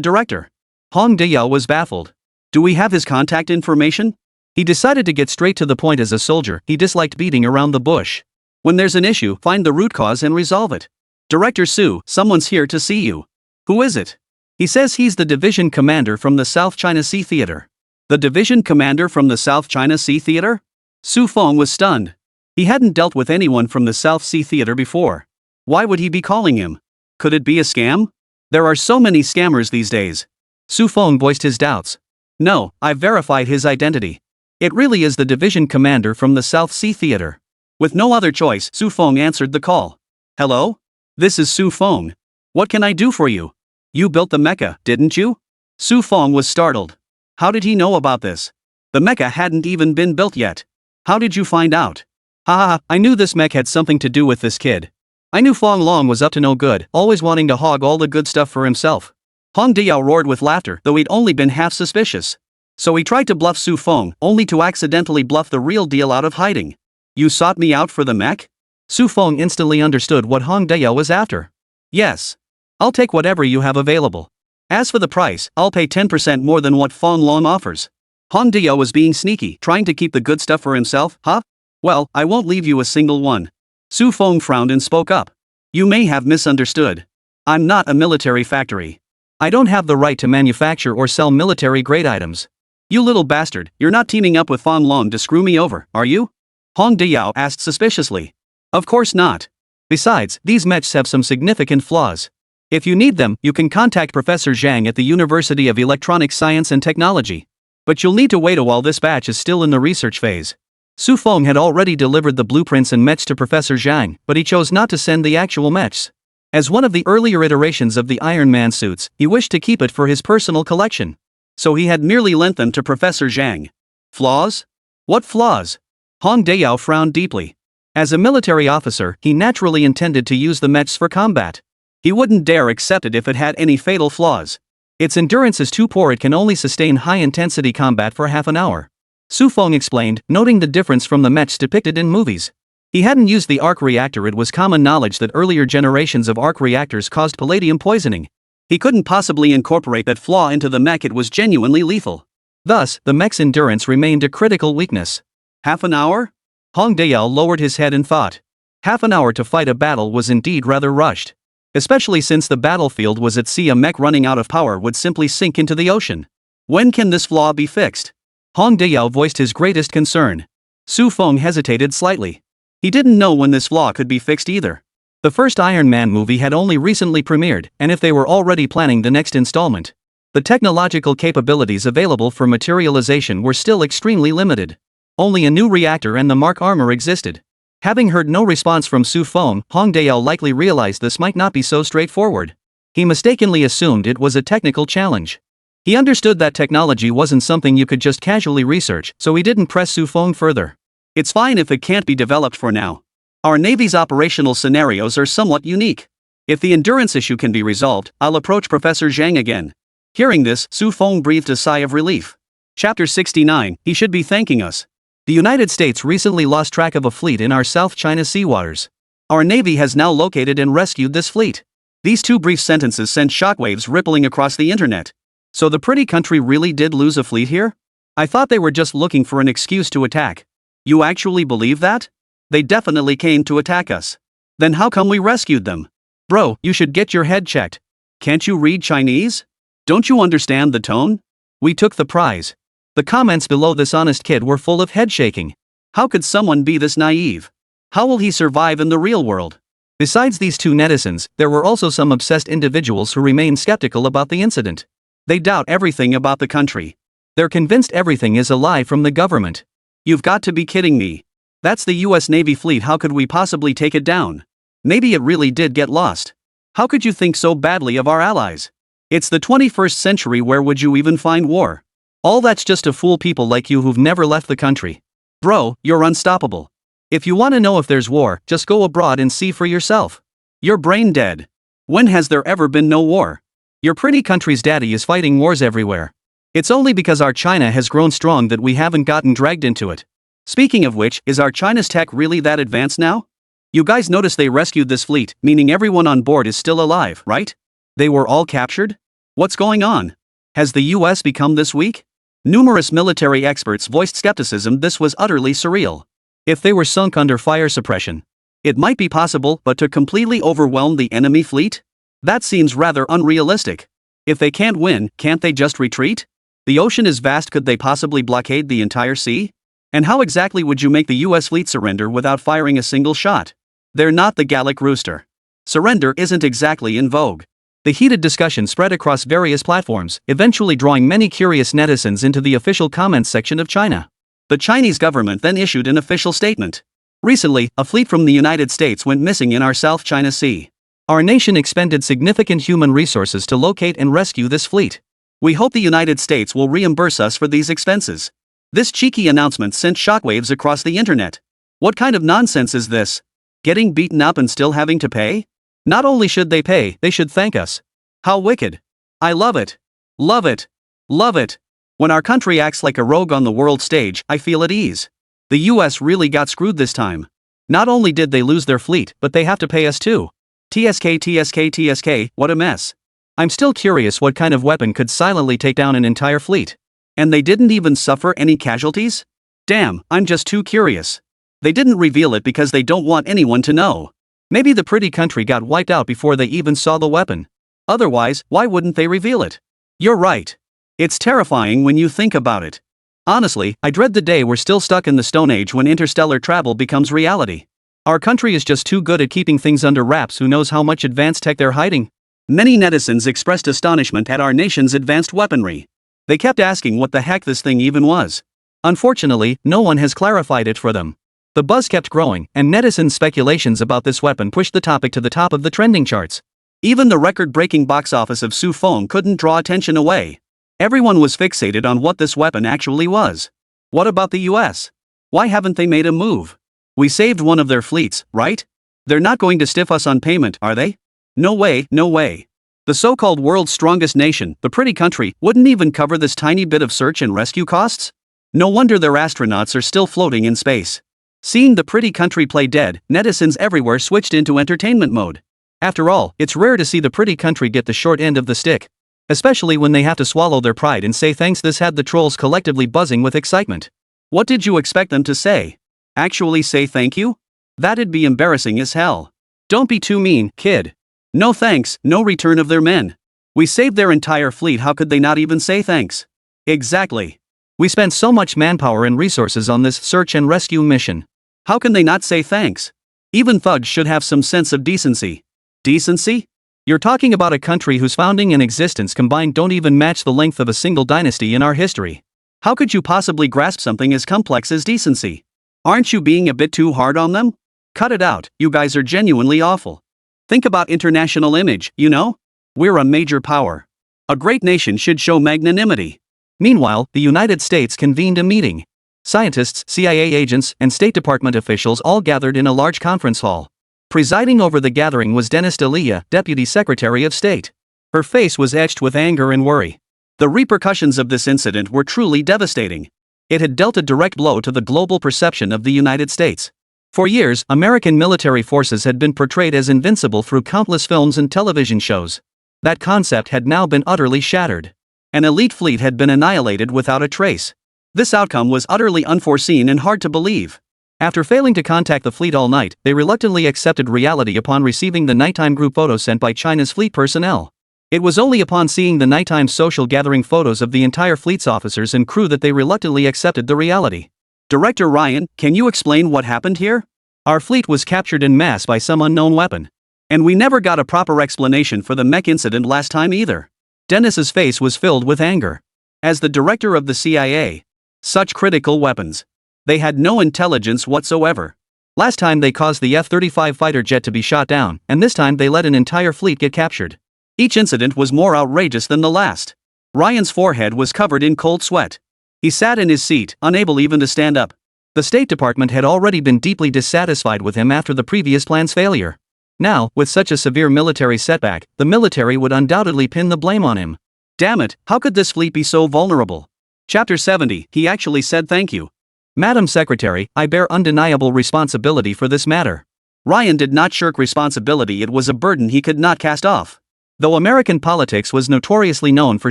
director? Hong Daiyao was baffled. Do we have his contact information? He decided to get straight to the point. As a soldier, he disliked beating around the bush. When there's an issue, find the root cause and resolve it. Director Su, someone's here to see you. Who is it? He says he's the division commander from the South China Sea Theater. The division commander from the South China Sea Theater? Su Feng was stunned. He hadn't dealt with anyone from the South Sea Theater before. Why would he be calling him? Could it be a scam? There are so many scammers these days. Su Feng voiced his doubts. No, I've verified his identity. It really is the division commander from the South Sea Theater. With no other choice, Su Feng answered the call. Hello? This is Su Feng. What can I do for you? You built the mecha, didn't you? Su Feng was startled. How did he know about this? The mecha hadn't even been built yet. How did you find out? Haha, I knew this mech had something to do with this kid. I knew Fong Long was up to no good, always wanting to hog all the good stuff for himself. Hong Diao roared with laughter, though he'd only been half suspicious. So he tried to bluff Su Feng, only to accidentally bluff the real deal out of hiding. You sought me out for the mech? Su Feng instantly understood what Hong Daiyao was after. Yes. I'll take whatever you have available. As for the price, I'll pay 10% more than what Fong Long offers. Hong Daiyao was being sneaky, trying to keep the good stuff for himself, huh? Well, I won't leave you a single one. Su Feng frowned and spoke up. You may have misunderstood. I'm not a military factory. I don't have the right to manufacture or sell military-grade items. You little bastard, you're not teaming up with Fong Long to screw me over, are you? Hong Daiyao asked suspiciously. Of course not. Besides, these mechs have some significant flaws. If you need them, you can contact Professor Zhang at the University of Electronic Science and Technology. But you'll need to wait a while. This batch is still in the research phase. Su Feng had already delivered the blueprints and mechs to Professor Zhang, but he chose not to send the actual mechs. As one of the earlier iterations of the Iron Man suits, he wished to keep it for his personal collection. So he had merely lent them to Professor Zhang. Flaws? What flaws? Hong Daiyao frowned deeply. As a military officer, he naturally intended to use the mechs for combat. He wouldn't dare accept it if it had any fatal flaws. Its endurance is too poor. It can only sustain high-intensity combat for half an hour. Su Feng explained, noting the difference from the mechs depicted in movies. He hadn't used the arc reactor. It was common knowledge that earlier generations of arc reactors caused palladium poisoning. He couldn't possibly incorporate that flaw into the mech. It was genuinely lethal. Thus, the mech's endurance remained a critical weakness. Half an hour? Hong Daiyao lowered his head in thought. Half an hour to fight a battle was indeed rather rushed. Especially since the battlefield was at sea. A mech running out of power would simply sink into the ocean. When can this flaw be fixed? Hong Daiyao voiced his greatest concern. Su Feng hesitated slightly. He didn't know when this flaw could be fixed either. The first Iron Man movie had only recently premiered, and if they were already planning the next installment, the technological capabilities available for materialization were still extremely limited. Only a new reactor and the Mark armor existed. Having heard no response from Su Feng, Hong Daiyao likely realized this might not be so straightforward. He mistakenly assumed it was a technical challenge. He understood that technology wasn't something you could just casually research, so he didn't press Su Feng further. It's fine if it can't be developed for now. Our Navy's operational scenarios are somewhat unique. If the endurance issue can be resolved, I'll approach Professor Zhang again. Hearing this, Su Feng breathed a sigh of relief. Chapter 69, he should be thanking us. The United States recently lost track of a fleet in our South China Sea waters. Our Navy has now located and rescued this fleet. These two brief sentences sent shockwaves rippling across the internet. So the pretty country really did lose a fleet here? I thought they were just looking for an excuse to attack. You actually believe that? They definitely came to attack us. Then how come we rescued them? Bro, you should get your head checked. Can't you read Chinese? Don't you understand the tone? We took the prize. The comments below this honest kid were full of head shaking. How could someone be this naive? How will he survive in the real world? Besides these two netizens, there were also some obsessed individuals who remained skeptical about the incident. They doubt everything about the country. They're convinced everything is a lie from the government. You've got to be kidding me. That's the US Navy fleet. How could we possibly take it down? Maybe it really did get lost. How could you think so badly of our allies? It's the 21st century. Where would you even find war? All that's just to fool people like you who've never left the country. Bro, you're unstoppable. If you want to know if there's war, just go abroad and see for yourself. You're brain dead. When has there ever been no war? Your pretty country's daddy is fighting wars everywhere. It's only because our China has grown strong that we haven't gotten dragged into it. Speaking of which, is our China's tech really that advanced now? You guys notice they rescued this fleet, meaning everyone on board is still alive, right? They were all captured? What's going on? Has the US become this weak? Numerous military experts voiced skepticism this was utterly surreal. If they were sunk under fire suppression, it might be possible, but to completely overwhelm the enemy fleet? That seems rather unrealistic. If they can't win, can't they just retreat? The ocean is vast, could they possibly blockade the entire sea? And how exactly would you make the US fleet surrender without firing a single shot? They're not the Gallic rooster. Surrender isn't exactly in vogue. The heated discussion spread across various platforms, eventually drawing many curious netizens into the official comments section of China. The Chinese government then issued an official statement. Recently, a fleet from the United States went missing in our South China Sea. Our nation expended significant human resources to locate and rescue this fleet. We hope the United States will reimburse us for these expenses. This cheeky announcement sent shockwaves across the internet. What kind of nonsense is this? Getting beaten up and still having to pay? Not only should they pay, they should thank us. How wicked. I love it. Love it. Love it. When our country acts like a rogue on the world stage, I feel at ease. The US really got screwed this time. Not only did they lose their fleet, but they have to pay us too. TSK, what a mess. I'm still curious what kind of weapon could silently take down an entire fleet. And they didn't even suffer any casualties? Damn, I'm just too curious. They didn't reveal it because they don't want anyone to know. Maybe the pretty country got wiped out before they even saw the weapon. Otherwise, why wouldn't they reveal it? You're right. It's terrifying when you think about it. Honestly, I dread the day we're still stuck in the Stone Age when interstellar travel becomes reality. Our country is just too good at keeping things under wraps. Who knows how much advanced tech they're hiding? Many netizens expressed astonishment at our nation's advanced weaponry. They kept asking what the heck this thing even was. Unfortunately, no one has clarified it for them. The buzz kept growing, and netizens' speculations about this weapon pushed the topic to the top of the trending charts. Even the record-breaking box office of Su Feng couldn't draw attention away. Everyone was fixated on what this weapon actually was. What about the US? Why haven't they made a move? We saved one of their fleets, right? They're not going to stiff us on payment, are they? No way, no way. The so-called world's strongest nation, the pretty country, wouldn't even cover this tiny bit of search and rescue costs? No wonder their astronauts are still floating in space. Seeing the pretty country play dead, netizens everywhere switched into entertainment mode. After all, it's rare to see the pretty country get the short end of the stick. Especially when they have to swallow their pride and say thanks. This had the trolls collectively buzzing with excitement. What did you expect them to say? Actually say thank you? That'd be embarrassing as hell. Don't be too mean, kid. No thanks, no return of their men. We saved their entire fleet, how could they not even say thanks? Exactly. We spent so much manpower and resources on this search and rescue mission. How can they not say thanks? Even thugs should have some sense of decency. Decency? You're talking about a country whose founding and existence combined don't even match the length of a single dynasty in our history. How could you possibly grasp something as complex as decency? Aren't you being a bit too hard on them? Cut it out, you guys are genuinely awful. Think about international image, you know? We're a major power. A great nation should show magnanimity. Meanwhile, the United States convened a meeting. Scientists, CIA agents, and State Department officials all gathered in a large conference hall. Presiding over the gathering was Dennis D'Elia, Deputy Secretary of State. Her face was etched with anger and worry. The repercussions of this incident were truly devastating. It had dealt a direct blow to the global perception of the United States. For years, American military forces had been portrayed as invincible through countless films and television shows. That concept had now been utterly shattered. An elite fleet had been annihilated without a trace. This outcome was utterly unforeseen and hard to believe. After failing to contact the fleet all night, they reluctantly accepted reality upon receiving the nighttime group photo sent by China's fleet personnel. It was only upon seeing the nighttime social gathering photos of the entire fleet's officers and crew that they reluctantly accepted the reality. Director Ryan, can you explain what happened here? Our fleet was captured en masse by some unknown weapon. And we never got a proper explanation for the mech incident last time either. Dennis's face was filled with anger. As the director of the CIA, such critical weapons. They had no intelligence whatsoever. Last time they caused the F-35 fighter jet to be shot down, and this time they let an entire fleet get captured. Each incident was more outrageous than the last. Ryan's forehead was covered in cold sweat. He sat in his seat, unable even to stand up. The State Department had already been deeply dissatisfied with him after the previous plan's failure. Now, with such a severe military setback, the military would undoubtedly pin the blame on him. Damn it, how could this fleet be so vulnerable? Chapter 70, he actually said thank you. Madam Secretary, I bear undeniable responsibility for this matter. Ryan did not shirk responsibility, it was a burden he could not cast off. Though American politics was notoriously known for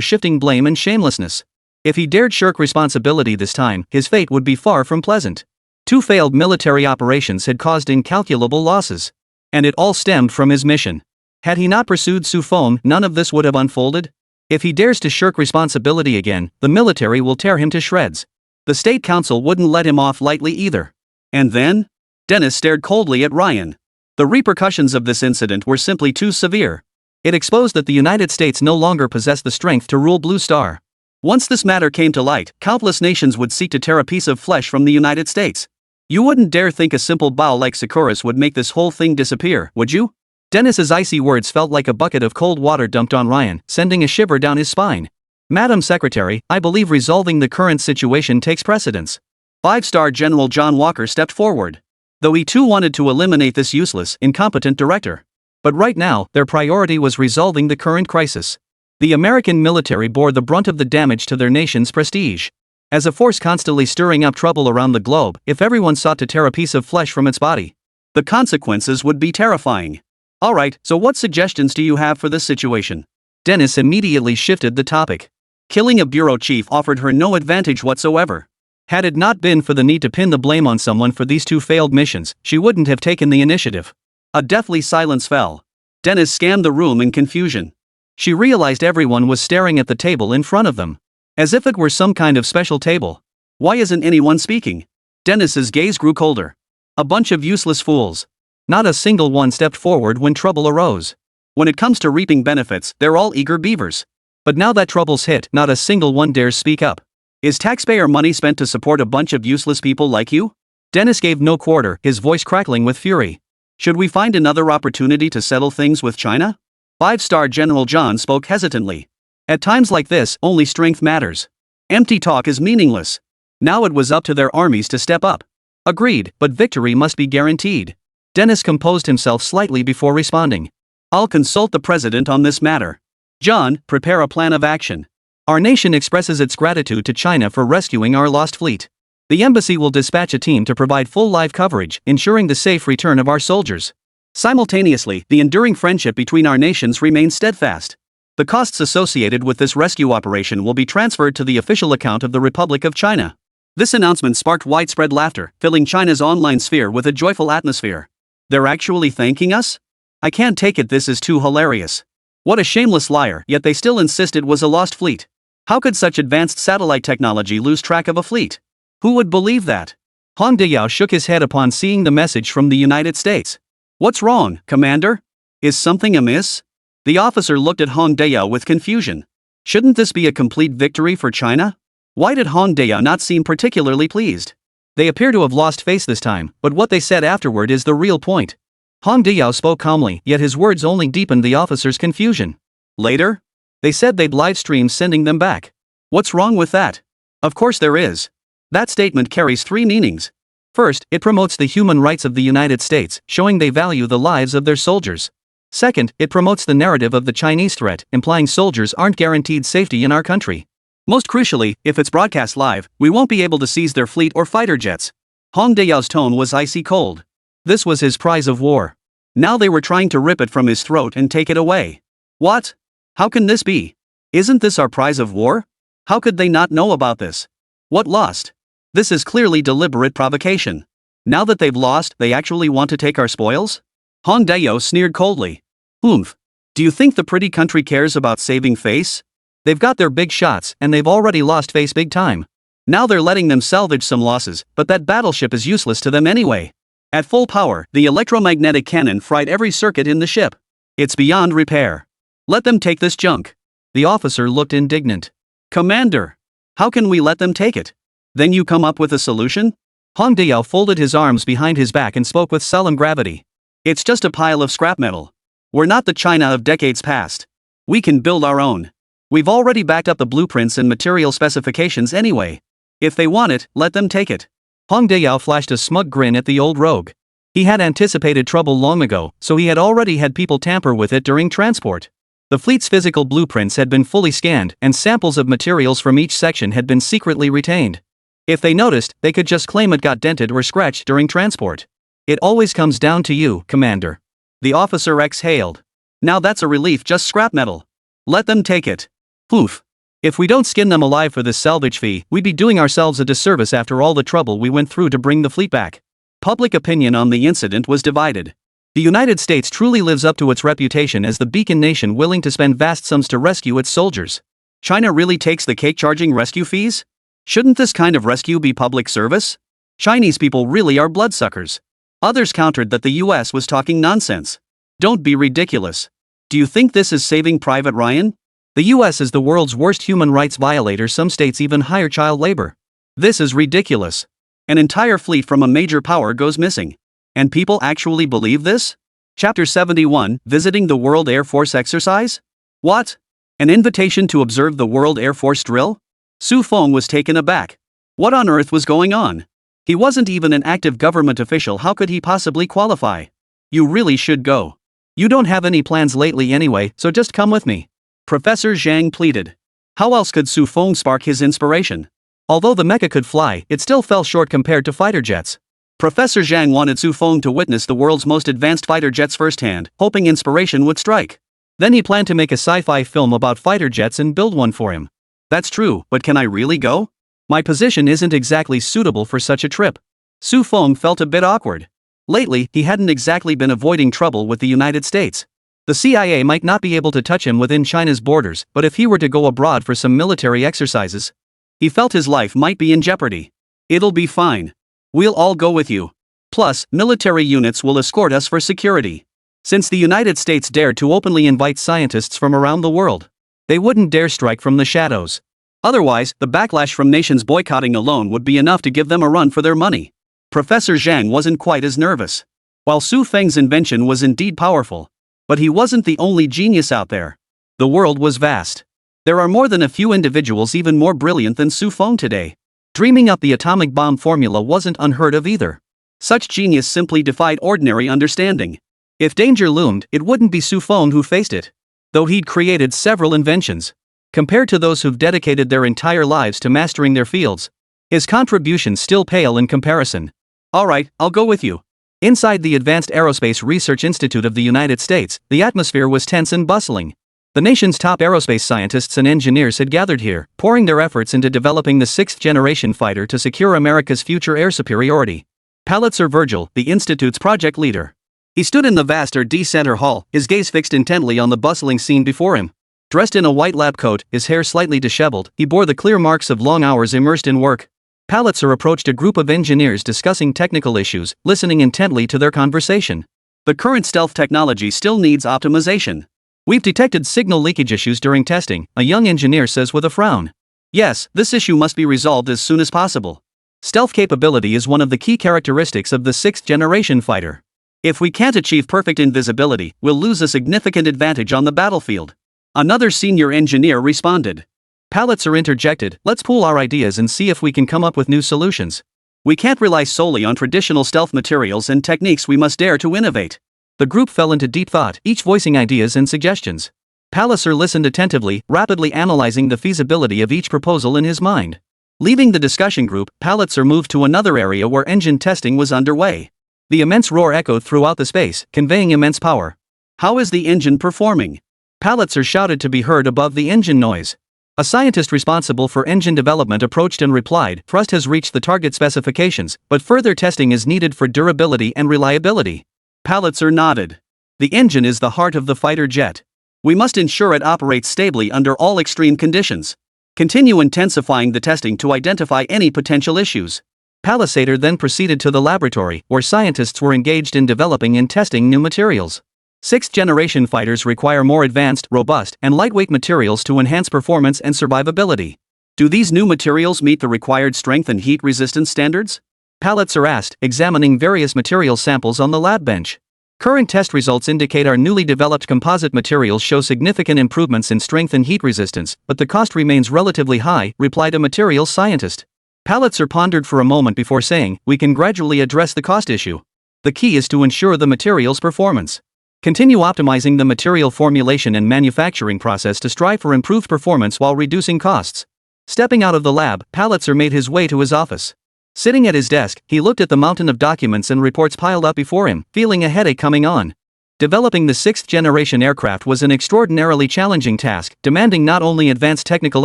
shifting blame and shamelessness. If he dared shirk responsibility this time, his fate would be far from pleasant. 2 failed military operations had caused incalculable losses. And it all stemmed from his mission. Had he not pursued Su Feng, none of this would have unfolded. If he dares to shirk responsibility again, the military will tear him to shreds. The State Council wouldn't let him off lightly either. And then? Dennis stared coldly at Ryan. The repercussions of this incident were simply too severe. It exposed that the United States no longer possessed the strength to rule Blue Star. Once this matter came to light, countless nations would seek to tear a piece of flesh from the United States. You wouldn't dare think a simple bow like Sakura's would make this whole thing disappear, would you? Dennis's icy words felt like a bucket of cold water dumped on Ryan, sending a shiver down his spine. Madam Secretary, I believe resolving the current situation takes precedence. 5-star General John Walker stepped forward. Though he too wanted to eliminate this useless, incompetent director. But right now, their priority was resolving the current crisis. The American military bore the brunt of the damage to their nation's prestige. As a force constantly stirring up trouble around the globe, if everyone sought to tear a piece of flesh from its body, the consequences would be terrifying. Alright, so what suggestions do you have for this situation? Dennis immediately shifted the topic. Killing a bureau chief offered her no advantage whatsoever. Had it not been for the need to pin the blame on someone for these 2 failed missions, she wouldn't have taken the initiative. A deathly silence fell. Dennis scanned the room in confusion. She realized everyone was staring at the table in front of them. As if it were some kind of special table. Why isn't anyone speaking? Dennis's gaze grew colder. A bunch of useless fools. Not a single one stepped forward when trouble arose. When it comes to reaping benefits, they're all eager beavers. But now that trouble's hit, not a single one dares speak up. Is taxpayer money spent to support a bunch of useless people like you? Dennis gave no quarter, his voice crackling with fury. Should we find another opportunity to settle things with China? 5-star General John spoke hesitantly. At times like this, only strength matters. Empty talk is meaningless. Now it was up to their armies to step up. Agreed, but victory must be guaranteed. Dennis composed himself slightly before responding. I'll consult the president on this matter. John, prepare a plan of action. Our nation expresses its gratitude to China for rescuing our lost fleet. The embassy will dispatch a team to provide full live coverage, ensuring the safe return of our soldiers. Simultaneously, the enduring friendship between our nations remains steadfast. The costs associated with this rescue operation will be transferred to the official account of the Republic of China. This announcement sparked widespread laughter, filling China's online sphere with a joyful atmosphere. They're actually thanking us? I can't take it, this is too hilarious. What a shameless liar, yet they still insist it was a lost fleet. How could such advanced satellite technology lose track of a fleet? Who would believe that? Hong Deyao shook his head upon seeing the message from the United States. What's wrong, Commander? Is something amiss? The officer looked at Hong Deyao with confusion. Shouldn't this be a complete victory for China? Why did Hong Deyao not seem particularly pleased? They appear to have lost face this time, but what they said afterward is the real point. Hong Deyao spoke calmly, yet his words only deepened the officer's confusion. Later? They said they'd live stream sending them back. What's wrong with that? Of course there is. That statement carries 3 meanings. First, it promotes the human rights of the United States, showing they value the lives of their soldiers. Second, it promotes the narrative of the Chinese threat, implying soldiers aren't guaranteed safety in our country. Most crucially, if it's broadcast live, we won't be able to seize their fleet or fighter jets. Hong Deyao's tone was icy cold. This was his prize of war. Now they were trying to rip it from his throat and take it away. What? How can this be? Isn't this our prize of war? How could they not know about this? What lost? This is clearly deliberate provocation. Now that they've lost, they actually want to take our spoils? Hong Deyao sneered coldly. Oomph. Do you think the pretty country cares about saving face? They've got their big shots, and they've already lost face big time. Now they're letting them salvage some losses, but that battleship is useless to them anyway. At full power, the electromagnetic cannon fried every circuit in the ship. It's beyond repair. Let them take this junk. The officer looked indignant. Commander! How can we let them take it? Then you come up with a solution? Hong Deyao folded his arms behind his back and spoke with solemn gravity. It's just a pile of scrap metal. We're not the China of decades past. We can build our own. We've already backed up the blueprints and material specifications anyway. If they want it, let them take it. Hong Deyao flashed a smug grin at the old rogue. He had anticipated trouble long ago, so he had already had people tamper with it during transport. The fleet's physical blueprints had been fully scanned, and samples of materials from each section had been secretly retained. If they noticed, they could just claim it got dented or scratched during transport. It always comes down to you, Commander. The officer exhaled. Now that's a relief, just scrap metal. Let them take it. Oof. If we don't skin them alive for this salvage fee, we'd be doing ourselves a disservice after all the trouble we went through to bring the fleet back. Public opinion on the incident was divided. The United States truly lives up to its reputation as the beacon nation willing to spend vast sums to rescue its soldiers. China really takes the cake charging rescue fees? Shouldn't this kind of rescue be public service? Chinese people really are bloodsuckers. Others countered that the US was talking nonsense. Don't be ridiculous. Do you think this is saving Private Ryan? The US is the world's worst human rights violator. Some states even hire child labor. This is ridiculous. An entire fleet from a major power goes missing. And people actually believe this? Chapter 71, Visiting the World Air Force Exercise? What? An invitation to observe the World Air Force drill? Su Feng was taken aback. What on earth was going on? He wasn't even an active government official. How could he possibly qualify? You really should go. You don't have any plans lately anyway, so just come with me. Professor Zhang pleaded. How else could Su Feng spark his inspiration? Although the mecha could fly, it still fell short compared to fighter jets. Professor Zhang wanted Su Feng to witness the world's most advanced fighter jets firsthand, hoping inspiration would strike. Then he planned to make a sci-fi film about fighter jets and build one for him. That's true, but can I really go? My position isn't exactly suitable for such a trip. Su Feng felt a bit awkward. Lately, he hadn't exactly been avoiding trouble with the United States. The CIA might not be able to touch him within China's borders, but if he were to go abroad for some military exercises, he felt his life might be in jeopardy. It'll be fine. We'll all go with you. Plus, military units will escort us for security. Since the United States dared to openly invite scientists from around the world, they wouldn't dare strike from the shadows. Otherwise, the backlash from nations boycotting alone would be enough to give them a run for their money. Professor Zhang wasn't quite as nervous. While Su Feng's invention was indeed powerful, but he wasn't the only genius out there. The world was vast. There are more than a few individuals even more brilliant than Su Feng today. Dreaming up the atomic bomb formula wasn't unheard of either. Such genius simply defied ordinary understanding. If danger loomed, it wouldn't be Su Feng who faced it. Though he'd created several inventions. Compared to those who've dedicated their entire lives to mastering their fields, his contributions still pale in comparison. Alright, I'll go with you. Inside the Advanced Aerospace Research Institute of the United States, the atmosphere was tense and bustling. The nation's top aerospace scientists and engineers had gathered here, pouring their efforts into developing the sixth-generation fighter to secure America's future air superiority. Palitzer Virgil, the institute's project leader. He stood in the vast R&D Center hall, his gaze fixed intently on the bustling scene before him. Dressed in a white lab coat, his hair slightly disheveled, he bore the clear marks of long hours immersed in work. Palitzer approached a group of engineers discussing technical issues, listening intently to their conversation. The current stealth technology still needs optimization. We've detected signal leakage issues during testing, a young engineer says with a frown. Yes, this issue must be resolved as soon as possible. Stealth capability is one of the key characteristics of the sixth-generation fighter. If we can't achieve perfect invisibility, we'll lose a significant advantage on the battlefield. Another senior engineer responded. Palitzer interjected, let's pool our ideas and see if we can come up with new solutions. We can't rely solely on traditional stealth materials and techniques, we must dare to innovate. The group fell into deep thought, each voicing ideas and suggestions. Palitzer listened attentively, rapidly analyzing the feasibility of each proposal in his mind. Leaving the discussion group, Palitzer moved to another area where engine testing was underway. The immense roar echoed throughout the space, conveying immense power. How is the engine performing? Palitzer shouted to be heard above the engine noise. A scientist responsible for engine development approached and replied, thrust has reached the target specifications, but further testing is needed for durability and reliability. Palitzer nodded. The engine is the heart of the fighter jet. We must ensure it operates stably under all extreme conditions. Continue intensifying the testing to identify any potential issues. Palissader then proceeded to the laboratory, where scientists were engaged in developing and testing new materials. Sixth-generation fighters require more advanced, robust, and lightweight materials to enhance performance and survivability. Do these new materials meet the required strength and heat resistance standards? Palitzer asked, examining various material samples on the lab bench. Current test results indicate our newly developed composite materials show significant improvements in strength and heat resistance, but the cost remains relatively high, replied a materials scientist. Palitzer pondered for a moment before saying, we can gradually address the cost issue. The key is to ensure the material's performance. Continue optimizing the material formulation and manufacturing process to strive for improved performance while reducing costs. Stepping out of the lab, Palitzer made his way to his office. Sitting at his desk, he looked at the mountain of documents and reports piled up before him, feeling a headache coming on. Developing the sixth-generation aircraft was an extraordinarily challenging task, demanding not only advanced technical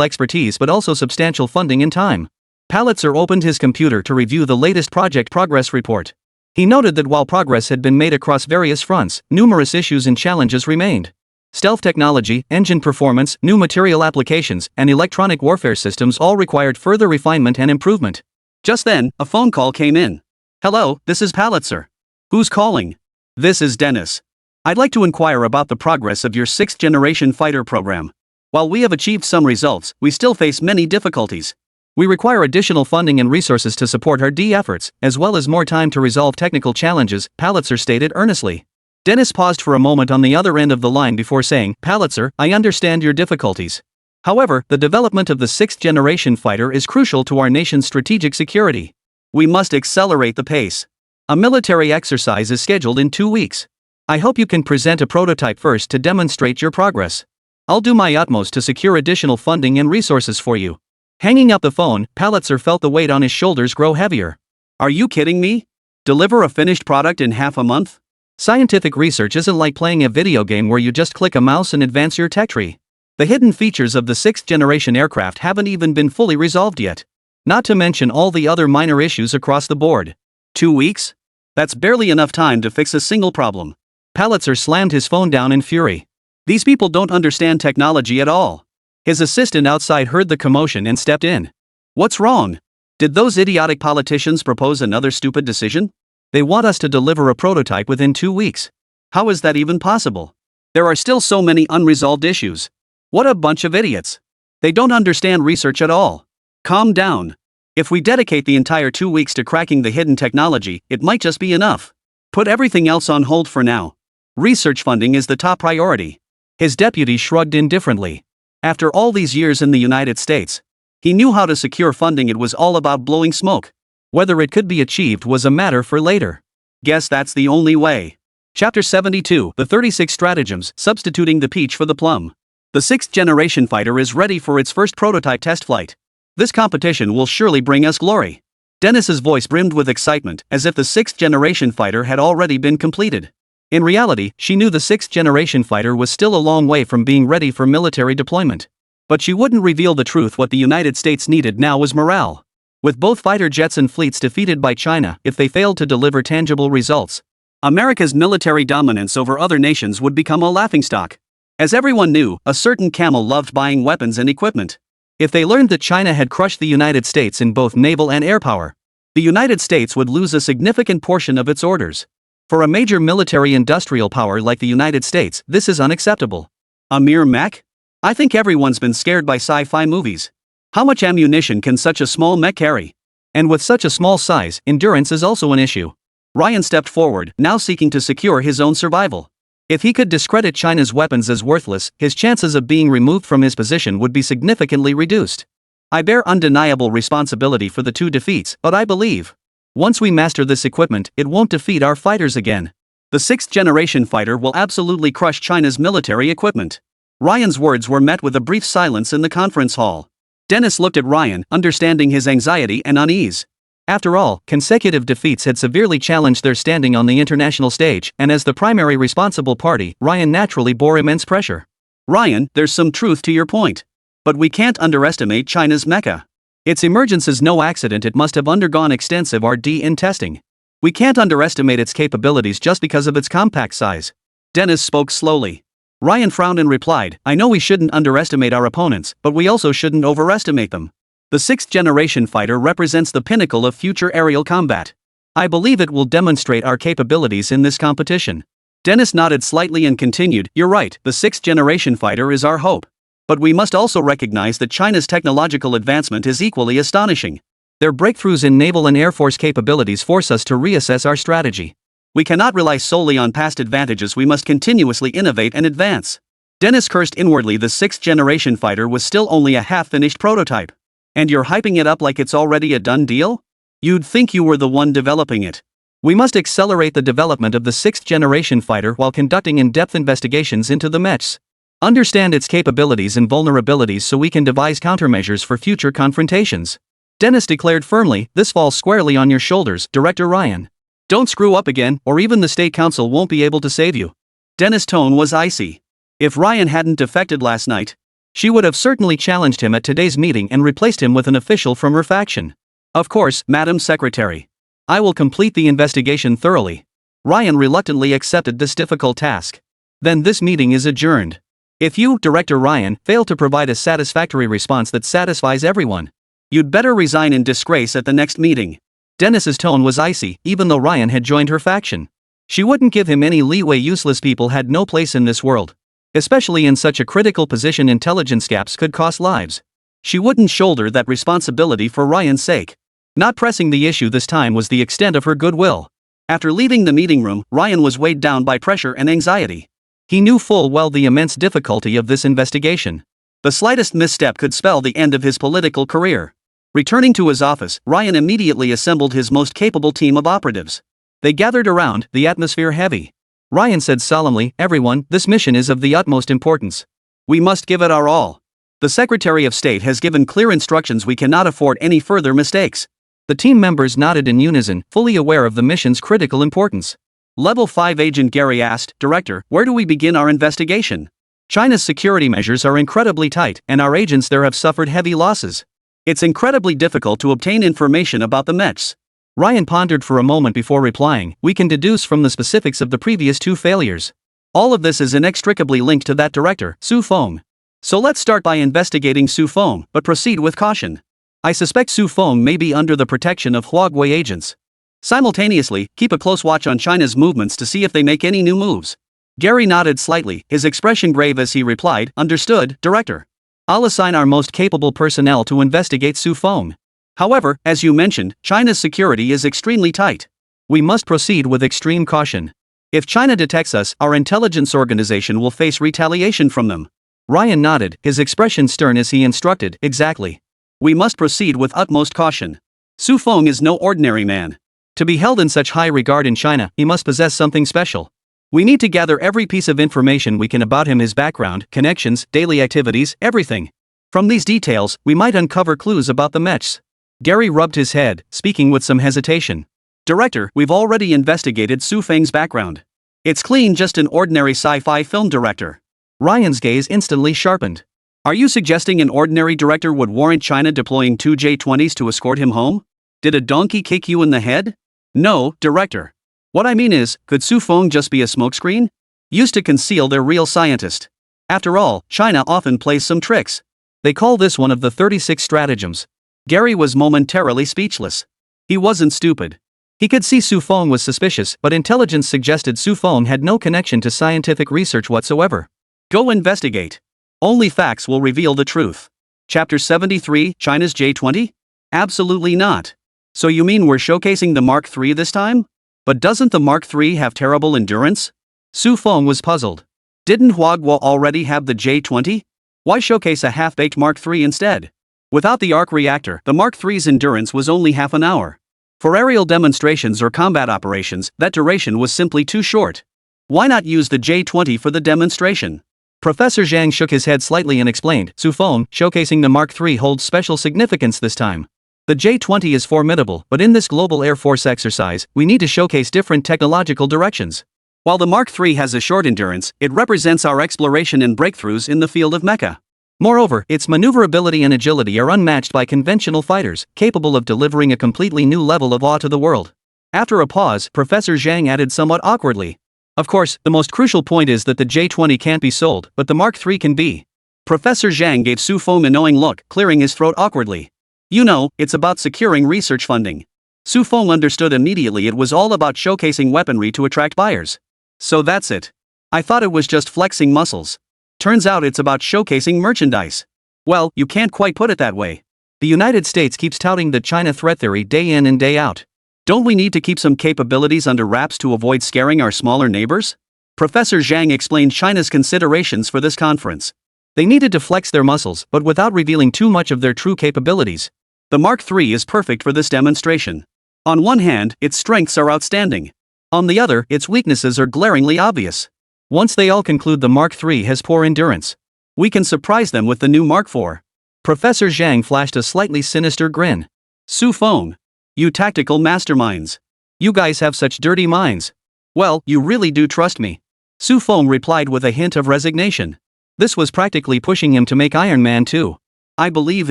expertise but also substantial funding and time. Palitzer opened his computer to review the latest project progress report. He noted that while progress had been made across various fronts, numerous issues and challenges remained. Stealth technology, engine performance, new material applications, and electronic warfare systems all required further refinement and improvement. Just then, a phone call came in. "Hello, this is Palitzer." "Who's calling?" "This is Dennis. I'd like to inquire about the progress of your sixth-generation fighter program. While we have achieved some results, we still face many difficulties. We require additional funding and resources to support our efforts, as well as more time to resolve technical challenges," Palitzer stated earnestly. Dennis paused for a moment on the other end of the line before saying, "Palitzer, I understand your difficulties. However, the development of the sixth-generation fighter is crucial to our nation's strategic security. We must accelerate the pace. A military exercise is scheduled in 2 weeks. I hope you can present a prototype first to demonstrate your progress. I'll do my utmost to secure additional funding and resources for you." Hanging up the phone, Palitzer felt the weight on his shoulders grow heavier. "Are you kidding me? Deliver a finished product in half a month? Scientific research isn't like playing a video game where you just click a mouse and advance your tech tree. The hidden features of the sixth-generation aircraft haven't even been fully resolved yet. Not to mention all the other minor issues across the board. 2 weeks? That's barely enough time to fix a single problem." Palitzer slammed his phone down in fury. These people don't understand technology at all. His assistant outside heard the commotion and stepped in. "What's wrong? Did those idiotic politicians propose another stupid decision? They want us to deliver a prototype within 2 weeks. How is that even possible? There are still so many unresolved issues. What a bunch of idiots. They don't understand research at all. Calm down. If we dedicate the entire 2 weeks to cracking the hidden technology, it might just be enough. Put everything else on hold for now. Research funding is the top priority." His deputy shrugged indifferently. After all these years in the United States, he knew how to secure funding. It was all about blowing smoke. Whether it could be achieved was a matter for later. Guess that's the only way. Chapter 72, The 36 Stratagems, Substituting the Peach for the Plum. The sixth-generation fighter is ready for its first prototype test flight. This competition will surely bring us glory. Dennis's voice brimmed with excitement, as if the sixth-generation fighter had already been completed. In reality, she knew the sixth-generation fighter was still a long way from being ready for military deployment. But she wouldn't reveal the truth. What the United States needed now was morale. With both fighter jets and fleets defeated by China, if they failed to deliver tangible results, America's military dominance over other nations would become a laughingstock. As everyone knew, a certain camel loved buying weapons and equipment. If they learned that China had crushed the United States in both naval and air power, the United States would lose a significant portion of its orders. For a major military-industrial power like the United States, this is unacceptable. A mere mech? I think everyone's been scared by sci-fi movies. How much ammunition can such a small mech carry? And with such a small size, endurance is also an issue. Ryan stepped forward, now seeking to secure his own survival. If he could discredit China's weapons as worthless, his chances of being removed from his position would be significantly reduced. "I bear undeniable responsibility for the 2 defeats, but I believe once we master this equipment, it won't defeat our fighters again. The sixth-generation fighter will absolutely crush China's military equipment." Ryan's words were met with a brief silence in the conference hall. Dennis looked at Ryan, understanding his anxiety and unease. After all, consecutive defeats had severely challenged their standing on the international stage, and as the primary responsible party, Ryan naturally bore immense pressure. "Ryan, there's some truth to your point. But we can't underestimate China's mecha. Its emergence is no accident. It must have undergone extensive R&D and testing. We can't underestimate its capabilities just because of its compact size." Dennis spoke slowly. Ryan frowned and replied, "I know we shouldn't underestimate our opponents, but we also shouldn't overestimate them. The sixth-generation fighter represents the pinnacle of future aerial combat. I believe it will demonstrate our capabilities in this competition." Dennis nodded slightly and continued, "You're right, the sixth-generation fighter is our hope. But we must also recognize that China's technological advancement is equally astonishing. Their breakthroughs in naval and air force capabilities force us to reassess our strategy. We cannot rely solely on past advantages. We must continuously innovate and advance." Dennis cursed inwardly. The sixth-generation fighter was still only a half-finished prototype. And you're hyping it up like it's already a done deal? You'd think you were the one developing it. We must accelerate the development of the sixth-generation fighter while conducting in-depth investigations into the mechs. Understand its capabilities and vulnerabilities so we can devise countermeasures for future confrontations. Dennis declared firmly, "This falls squarely on your shoulders, Director Ryan. Don't screw up again, or even the State Council won't be able to save you." Dennis' tone was icy. If Ryan hadn't defected last night, she would have certainly challenged him at today's meeting and replaced him with an official from her faction. Of course, Madam Secretary. I will complete the investigation thoroughly. Ryan reluctantly accepted this difficult task. Then this meeting is adjourned. If you, Director Ryan, fail to provide a satisfactory response that satisfies everyone, you'd better resign in disgrace at the next meeting. Dennis's tone was icy, even though Ryan had joined her faction. She wouldn't give him any leeway. Useless people had no place in this world. Especially in such a critical position, intelligence gaps could cost lives. She wouldn't shoulder that responsibility for Ryan's sake. Not pressing the issue this time was the extent of her goodwill. After leaving the meeting room, Ryan was weighed down by pressure and anxiety. He knew full well the immense difficulty of this investigation. The slightest misstep could spell the end of his political career. Returning to his office, Ryan immediately assembled his most capable team of operatives. They gathered around, the atmosphere heavy. Ryan said solemnly, "Everyone, this mission is of the utmost importance. We must give it our all. The Secretary of State has given clear instructions. We cannot afford any further mistakes." The team members nodded in unison, fully aware of the mission's critical importance. Level 5 Agent Gary asked, "Director, where do we begin our investigation? China's security measures are incredibly tight, and our agents there have suffered heavy losses. It's incredibly difficult to obtain information about the mechs." Ryan pondered for a moment before replying, "We can deduce from the specifics of the previous 2 failures. All of this is inextricably linked to that director, Su Feng. So let's start by investigating Su Feng, but proceed with caution. I suspect Su Feng may be under the protection of Huawei agents. Simultaneously, keep a close watch on China's movements to see if they make any new moves." Gary nodded slightly, his expression grave as he replied, "Understood, Director. I'll assign our most capable personnel to investigate Su Feng. However, as you mentioned, China's security is extremely tight. We must proceed with extreme caution. If China detects us, our intelligence organization will face retaliation from them." Ryan nodded, his expression stern as he instructed, "Exactly. We must proceed with utmost caution. Su Feng is no ordinary man. To be held in such high regard in China, he must possess something special. We need to gather every piece of information we can about him, his background, connections, daily activities, everything. From these details, we might uncover clues about the mechs." Gary rubbed his head, speaking with some hesitation. "Director, we've already investigated Su Feng's background. It's clean, just an ordinary sci-fi film director." Ryan's gaze instantly sharpened. "Are you suggesting an ordinary director would warrant China deploying 2 J-20s to escort him home? Did a donkey kick you in the head? No, Director. What I mean is, could Su Feng just be a smokescreen? Used to conceal their real scientist. After all, China often plays some tricks. They call this one of the 36 stratagems." Gary was momentarily speechless. He wasn't stupid. He could see Su Feng was suspicious, but intelligence suggested Su Feng had no connection to scientific research whatsoever. "Go investigate. Only facts will reveal the truth." Chapter 73, China's J-20? Absolutely not. So you mean we're showcasing the Mark III this time? But doesn't the Mark III have terrible endurance? Su Feng was puzzled. Didn't Huawei already have the J-20? Why showcase a half-baked Mark III instead? Without the arc reactor, the Mark III's endurance was only half an hour. For aerial demonstrations or combat operations, that duration was simply too short. Why not use the J-20 for the demonstration? Professor Zhang shook his head slightly and explained, "Su Feng, showcasing the Mark III holds special significance this time. The J-20 is formidable, but in this global Air Force exercise, we need to showcase different technological directions. While the Mark III has a short endurance, it represents our exploration and breakthroughs in the field of mecha. Moreover, its maneuverability and agility are unmatched by conventional fighters, capable of delivering a completely new level of awe to the world." After a pause, Professor Zhang added somewhat awkwardly, "Of course, the most crucial point is that the J-20 can't be sold, but the Mark III can be." Professor Zhang gave Su Feng a knowing look, clearing his throat awkwardly. "You know, it's about securing research funding." Su Feng understood immediately it was all about showcasing weaponry to attract buyers. "So that's it. I thought it was just flexing muscles. Turns out it's about showcasing merchandise." "Well, you can't quite put it that way. The United States keeps touting the China threat theory day in and day out. Don't we need to keep some capabilities under wraps to avoid scaring our smaller neighbors?" Professor Zhang explained China's considerations for this conference. They needed to flex their muscles, but without revealing too much of their true capabilities. The Mark III is perfect for this demonstration. On one hand, its strengths are outstanding. On the other, its weaknesses are glaringly obvious. Once they all conclude the Mark III has poor endurance, we can surprise them with the new Mark IV. Professor Zhang flashed a slightly sinister grin. "Su Feng. You tactical masterminds. You guys have such dirty minds. Well, you really do trust me. Su Feng replied with a hint of resignation. This was practically pushing him to make Iron Man 2. I believe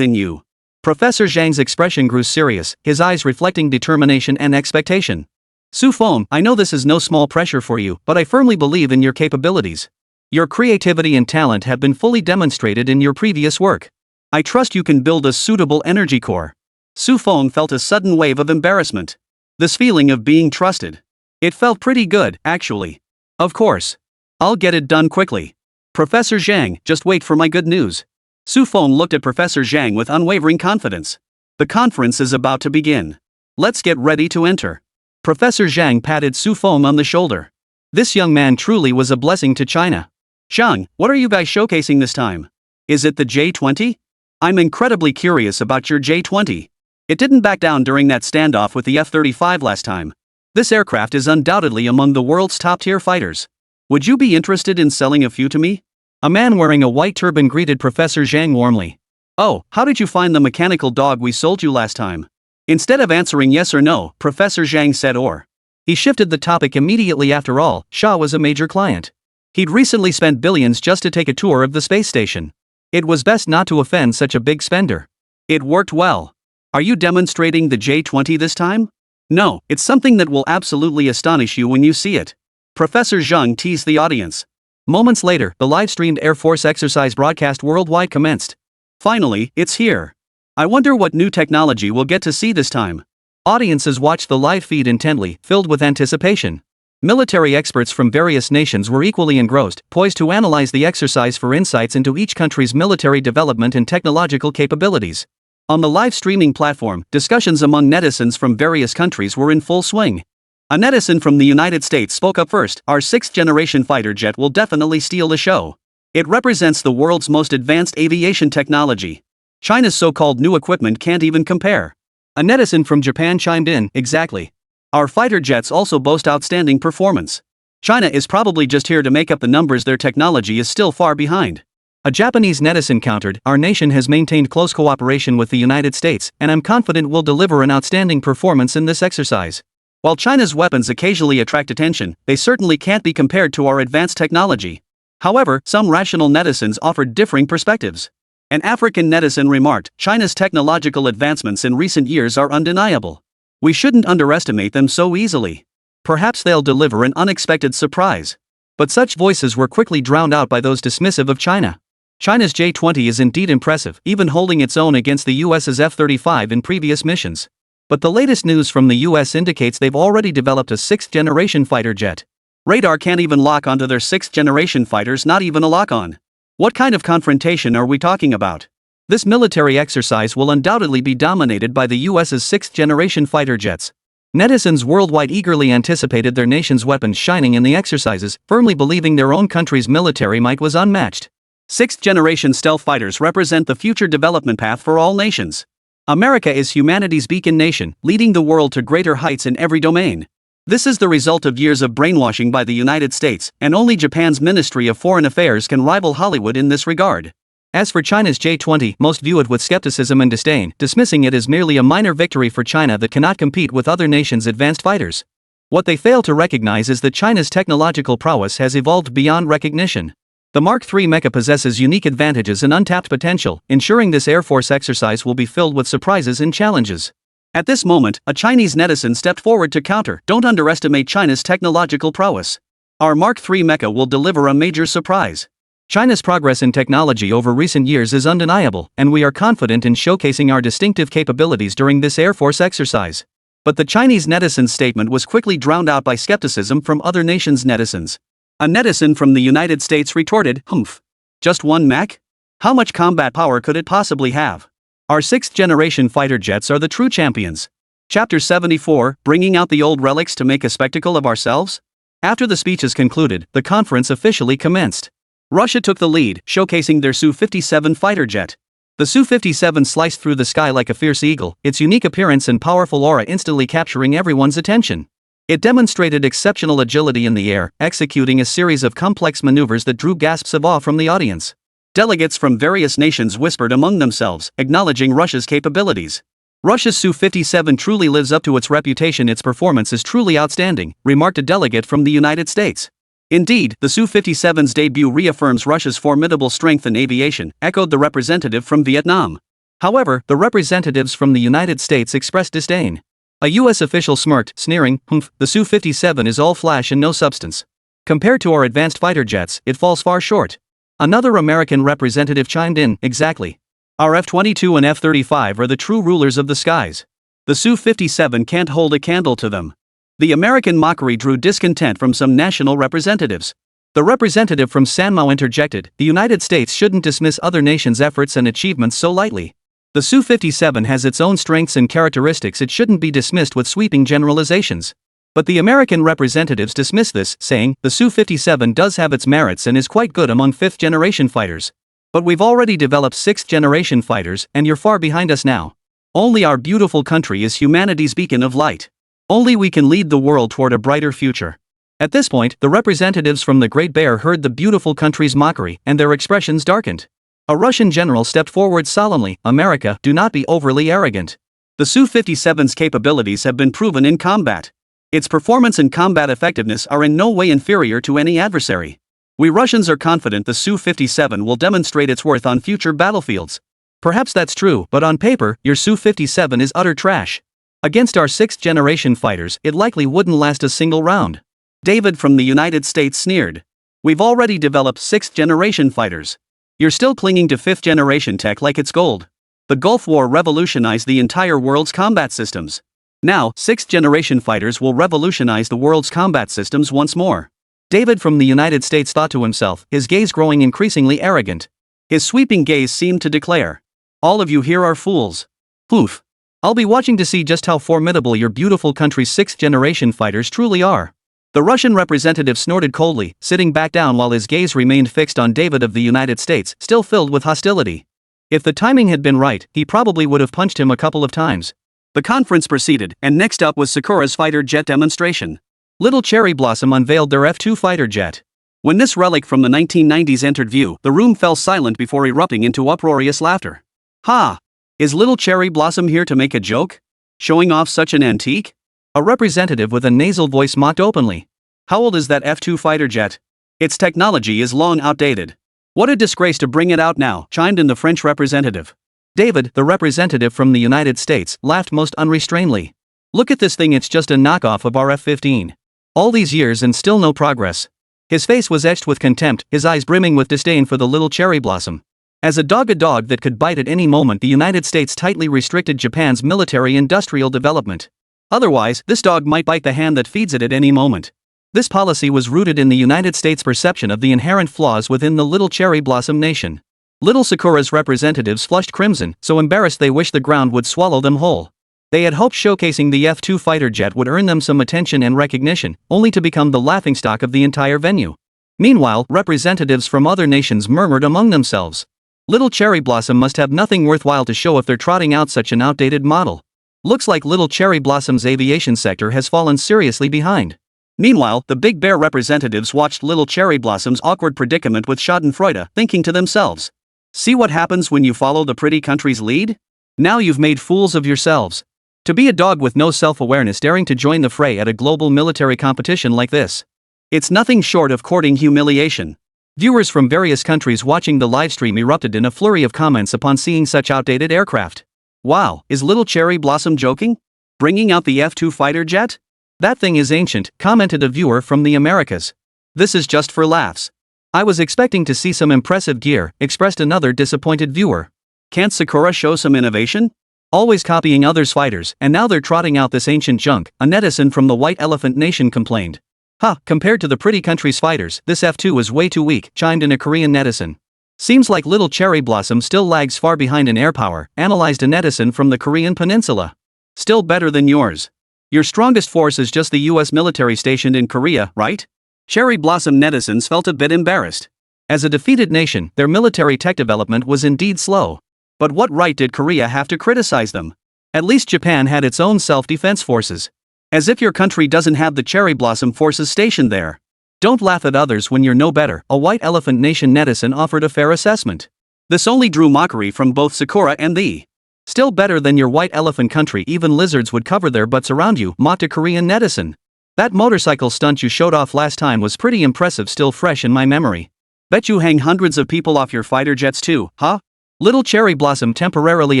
in you. Professor Zhang's expression grew serious, his eyes reflecting determination and expectation. Su Feng, I know this is no small pressure for you, but I firmly believe in your capabilities. Your creativity and talent have been fully demonstrated in your previous work. I trust you can build a suitable energy core. Su Feng felt a sudden wave of embarrassment. This feeling of being trusted. It felt pretty good, actually. Of course. I'll get it done quickly. Professor Zhang, just wait for my good news. Su Feng looked at Professor Zhang with unwavering confidence. The conference is about to begin. Let's get ready to enter. Professor Zhang patted Su Feng on the shoulder. This young man truly was a blessing to China. Zhang, what are you guys showcasing this time? Is it the J-20? I'm incredibly curious about your J-20. It didn't back down during that standoff with the F-35 last time. This aircraft is undoubtedly among the world's top-tier fighters. Would you be interested in selling a few to me? A man wearing a white turban greeted Professor Zhang warmly. Oh, how did you find the mechanical dog we sold you last time? Instead of answering yes or no, Professor Zhang said or. He shifted the topic immediately. After all, Shaw was a major client. He'd recently spent billions just to take a tour of the space station. It was best not to offend such a big spender. It worked well. Are you demonstrating the J-20 this time? No, it's something that will absolutely astonish you when you see it. Professor Zhang teased the audience. Moments later, the live-streamed Air Force exercise broadcast worldwide commenced. Finally, it's here. I wonder what new technology we'll get to see this time. Audiences watched the live feed intently, filled with anticipation. Military experts from various nations were equally engrossed, poised to analyze the exercise for insights into each country's military development and technological capabilities. On the live streaming platform, discussions among netizens from various countries were in full swing. A netizen from the United States spoke up first. Our 6th-generation fighter jet will definitely steal the show. It represents the world's most advanced aviation technology. China's so-called new equipment can't even compare. A netizen from Japan chimed in, exactly. Our fighter jets also boast outstanding performance. China is probably just here to make up the numbers. Their technology is still far behind. A Japanese netizen countered, our nation has maintained close cooperation with the United States, and I'm confident we'll deliver an outstanding performance in this exercise. While China's weapons occasionally attract attention, they certainly can't be compared to our advanced technology. However, some rational netizens offered differing perspectives. An African netizen remarked, China's technological advancements in recent years are undeniable. We shouldn't underestimate them so easily. Perhaps they'll deliver an unexpected surprise. But such voices were quickly drowned out by those dismissive of China. China's J-20 is indeed impressive, even holding its own against the US's F-35 in previous missions. But the latest news from the US indicates they've already developed a 6th-generation fighter jet. Radar can't even lock onto their 6th-generation fighters, not even a lock-on. What kind of confrontation are we talking about? This military exercise will undoubtedly be dominated by the US's 6th-generation fighter jets. Netizens worldwide eagerly anticipated their nation's weapons shining in the exercises, firmly believing their own country's military might was unmatched. 6th-generation stealth fighters represent the future development path for all nations. America is humanity's beacon nation, leading the world to greater heights in every domain. This is the result of years of brainwashing by the United States, and only Japan's Ministry of Foreign Affairs can rival Hollywood in this regard. As for China's J-20, most view it with skepticism and disdain, dismissing it as merely a minor victory for China that cannot compete with other nations' advanced fighters. What they fail to recognize is that China's technological prowess has evolved beyond recognition. The Mark III mecha possesses unique advantages and untapped potential, ensuring this Air Force exercise will be filled with surprises and challenges. At this moment, a Chinese netizen stepped forward to counter, don't underestimate China's technological prowess. Our Mark III mecha will deliver a major surprise. China's progress in technology over recent years is undeniable, and we are confident in showcasing our distinctive capabilities during this Air Force exercise. But the Chinese netizen's statement was quickly drowned out by skepticism from other nations' netizens. A netizen from the United States retorted, humph. Just one mech? How much combat power could it possibly have? Our 6th-generation fighter jets are the true champions. Chapter 74, Bringing Out the Old Relics to Make a Spectacle of Ourselves? After the speeches concluded, the conference officially commenced. Russia took the lead, showcasing their Su-57 fighter jet. The Su-57 sliced through the sky like a fierce eagle, its unique appearance and powerful aura instantly capturing everyone's attention. It demonstrated exceptional agility in the air, executing a series of complex maneuvers that drew gasps of awe from the audience. Delegates from various nations whispered among themselves, acknowledging Russia's capabilities. Russia's Su-57 truly lives up to its reputation. Its performance is truly outstanding, remarked a delegate from the United States. Indeed, the Su-57's debut reaffirms Russia's formidable strength in aviation, echoed the representative from Vietnam. However, the representatives from the United States expressed disdain. A U.S. official smirked, sneering, "Humph, the Su-57 is all flash and no substance. Compared to our advanced fighter jets, it falls far short." Another American representative chimed in, "Exactly. Our F-22 and F-35 are the true rulers of the skies. The Su-57 can't hold a candle to them." The American mockery drew discontent from some national representatives. The representative from Sanmao interjected, "The United States shouldn't dismiss other nations' efforts and achievements so lightly. The Su-57 has its own strengths and characteristics, it shouldn't be dismissed with sweeping generalizations." But the American representatives dismissed this, saying, "The Su-57 does have its merits and is quite good among fifth-generation fighters. But we've already developed sixth-generation fighters, and you're far behind us now. Only our beautiful country is humanity's beacon of light. Only we can lead the world toward a brighter future." At this point, the representatives from the Great Bear heard the beautiful country's mockery, and their expressions darkened. A Russian general stepped forward solemnly, "America, do not be overly arrogant. The Su-57's capabilities have been proven in combat. Its performance and combat effectiveness are in no way inferior to any adversary. We Russians are confident the Su-57 will demonstrate its worth on future battlefields." Perhaps that's true, but on paper, your Su-57 is utter trash. Against our sixth-generation fighters, it likely wouldn't last a single round. David from the United States sneered. "We've already developed sixth-generation fighters. You're still clinging to fifth-generation tech like it's gold. The Gulf War revolutionized the entire world's combat systems. Now, sixth-generation fighters will revolutionize the world's combat systems once more." David from the United States thought to himself, his gaze growing increasingly arrogant. His sweeping gaze seemed to declare, "All of you here are fools. Poof. I'll be watching to see just how formidable your beautiful country's sixth-generation fighters truly are." The Russian representative snorted coldly, sitting back down while his gaze remained fixed on David of the United States, still filled with hostility. If the timing had been right, he probably would have punched him a couple of times. The conference proceeded, and next up was Sakura's fighter jet demonstration. Little Cherry Blossom unveiled their F-2 fighter jet. When this relic from the 1990s entered view, the room fell silent before erupting into uproarious laughter. "Ha! Is Little Cherry Blossom here to make a joke? Showing off such an antique?" A representative with a nasal voice mocked openly. "How old is that F-2 fighter jet? Its technology is long outdated. What a disgrace to bring it out now," chimed in the French representative. David, the representative from the United States, laughed most unrestrainedly. "Look at this thing, it's just a knockoff of our F-15. All these years and still no progress." His face was etched with contempt, his eyes brimming with disdain for the Little Cherry Blossom. As a dog that could bite at any moment, the United States tightly restricted Japan's military-industrial development. Otherwise, this dog might bite the hand that feeds it at any moment. This policy was rooted in the United States' perception of the inherent flaws within the Little Cherry Blossom nation. Little Sakura's representatives flushed crimson, so embarrassed they wished the ground would swallow them whole. They had hoped showcasing the F-2 fighter jet would earn them some attention and recognition, only to become the laughingstock of the entire venue. Meanwhile, representatives from other nations murmured among themselves. Little Cherry Blossom must have nothing worthwhile to show if they're trotting out such an outdated model. Looks like Little Cherry Blossom's aviation sector has fallen seriously behind. Meanwhile, the Big Bear representatives watched Little Cherry Blossom's awkward predicament with schadenfreude, thinking to themselves, "See what happens when you follow the pretty country's lead? Now you've made fools of yourselves. To be a dog with no self-awareness daring to join the fray at a global military competition like this. It's nothing short of courting humiliation." Viewers from various countries watching the livestream erupted in a flurry of comments upon seeing such outdated aircraft. "Wow, is Little Cherry Blossom joking? Bringing out the F-2 fighter jet? That thing is ancient," commented a viewer from the Americas. "This is just for laughs. I was expecting to see some impressive gear," expressed another disappointed viewer. "Can't Sakura show some innovation? Always copying others' fighters, and now they're trotting out this ancient junk," a netizen from the White Elephant Nation complained. "Ha, compared to the pretty country's fighters, this F-2 is way too weak," chimed in a Korean netizen. "Seems like Little Cherry Blossom still lags far behind in air power," analyzed a netizen from the Korean peninsula. "Still better than yours. Your strongest force is just the US military stationed in Korea, right?" Cherry Blossom netizens felt a bit embarrassed. As a defeated nation, their military tech development was indeed slow. But what right did Korea have to criticize them? At least Japan had its own self-defense forces. As if your country doesn't have the Cherry Blossom forces stationed there. "Don't laugh at others when you're no better," a White Elephant Nation netizen offered a fair assessment. This only drew mockery from both Sakura and the "Still better than your White Elephant country, even lizards would cover their butts around you," mocked a Korean netizen. That motorcycle stunt you showed off last time was pretty impressive, still fresh in my memory. Bet you hang hundreds of people off your fighter jets too, huh? Little Cherry Blossom temporarily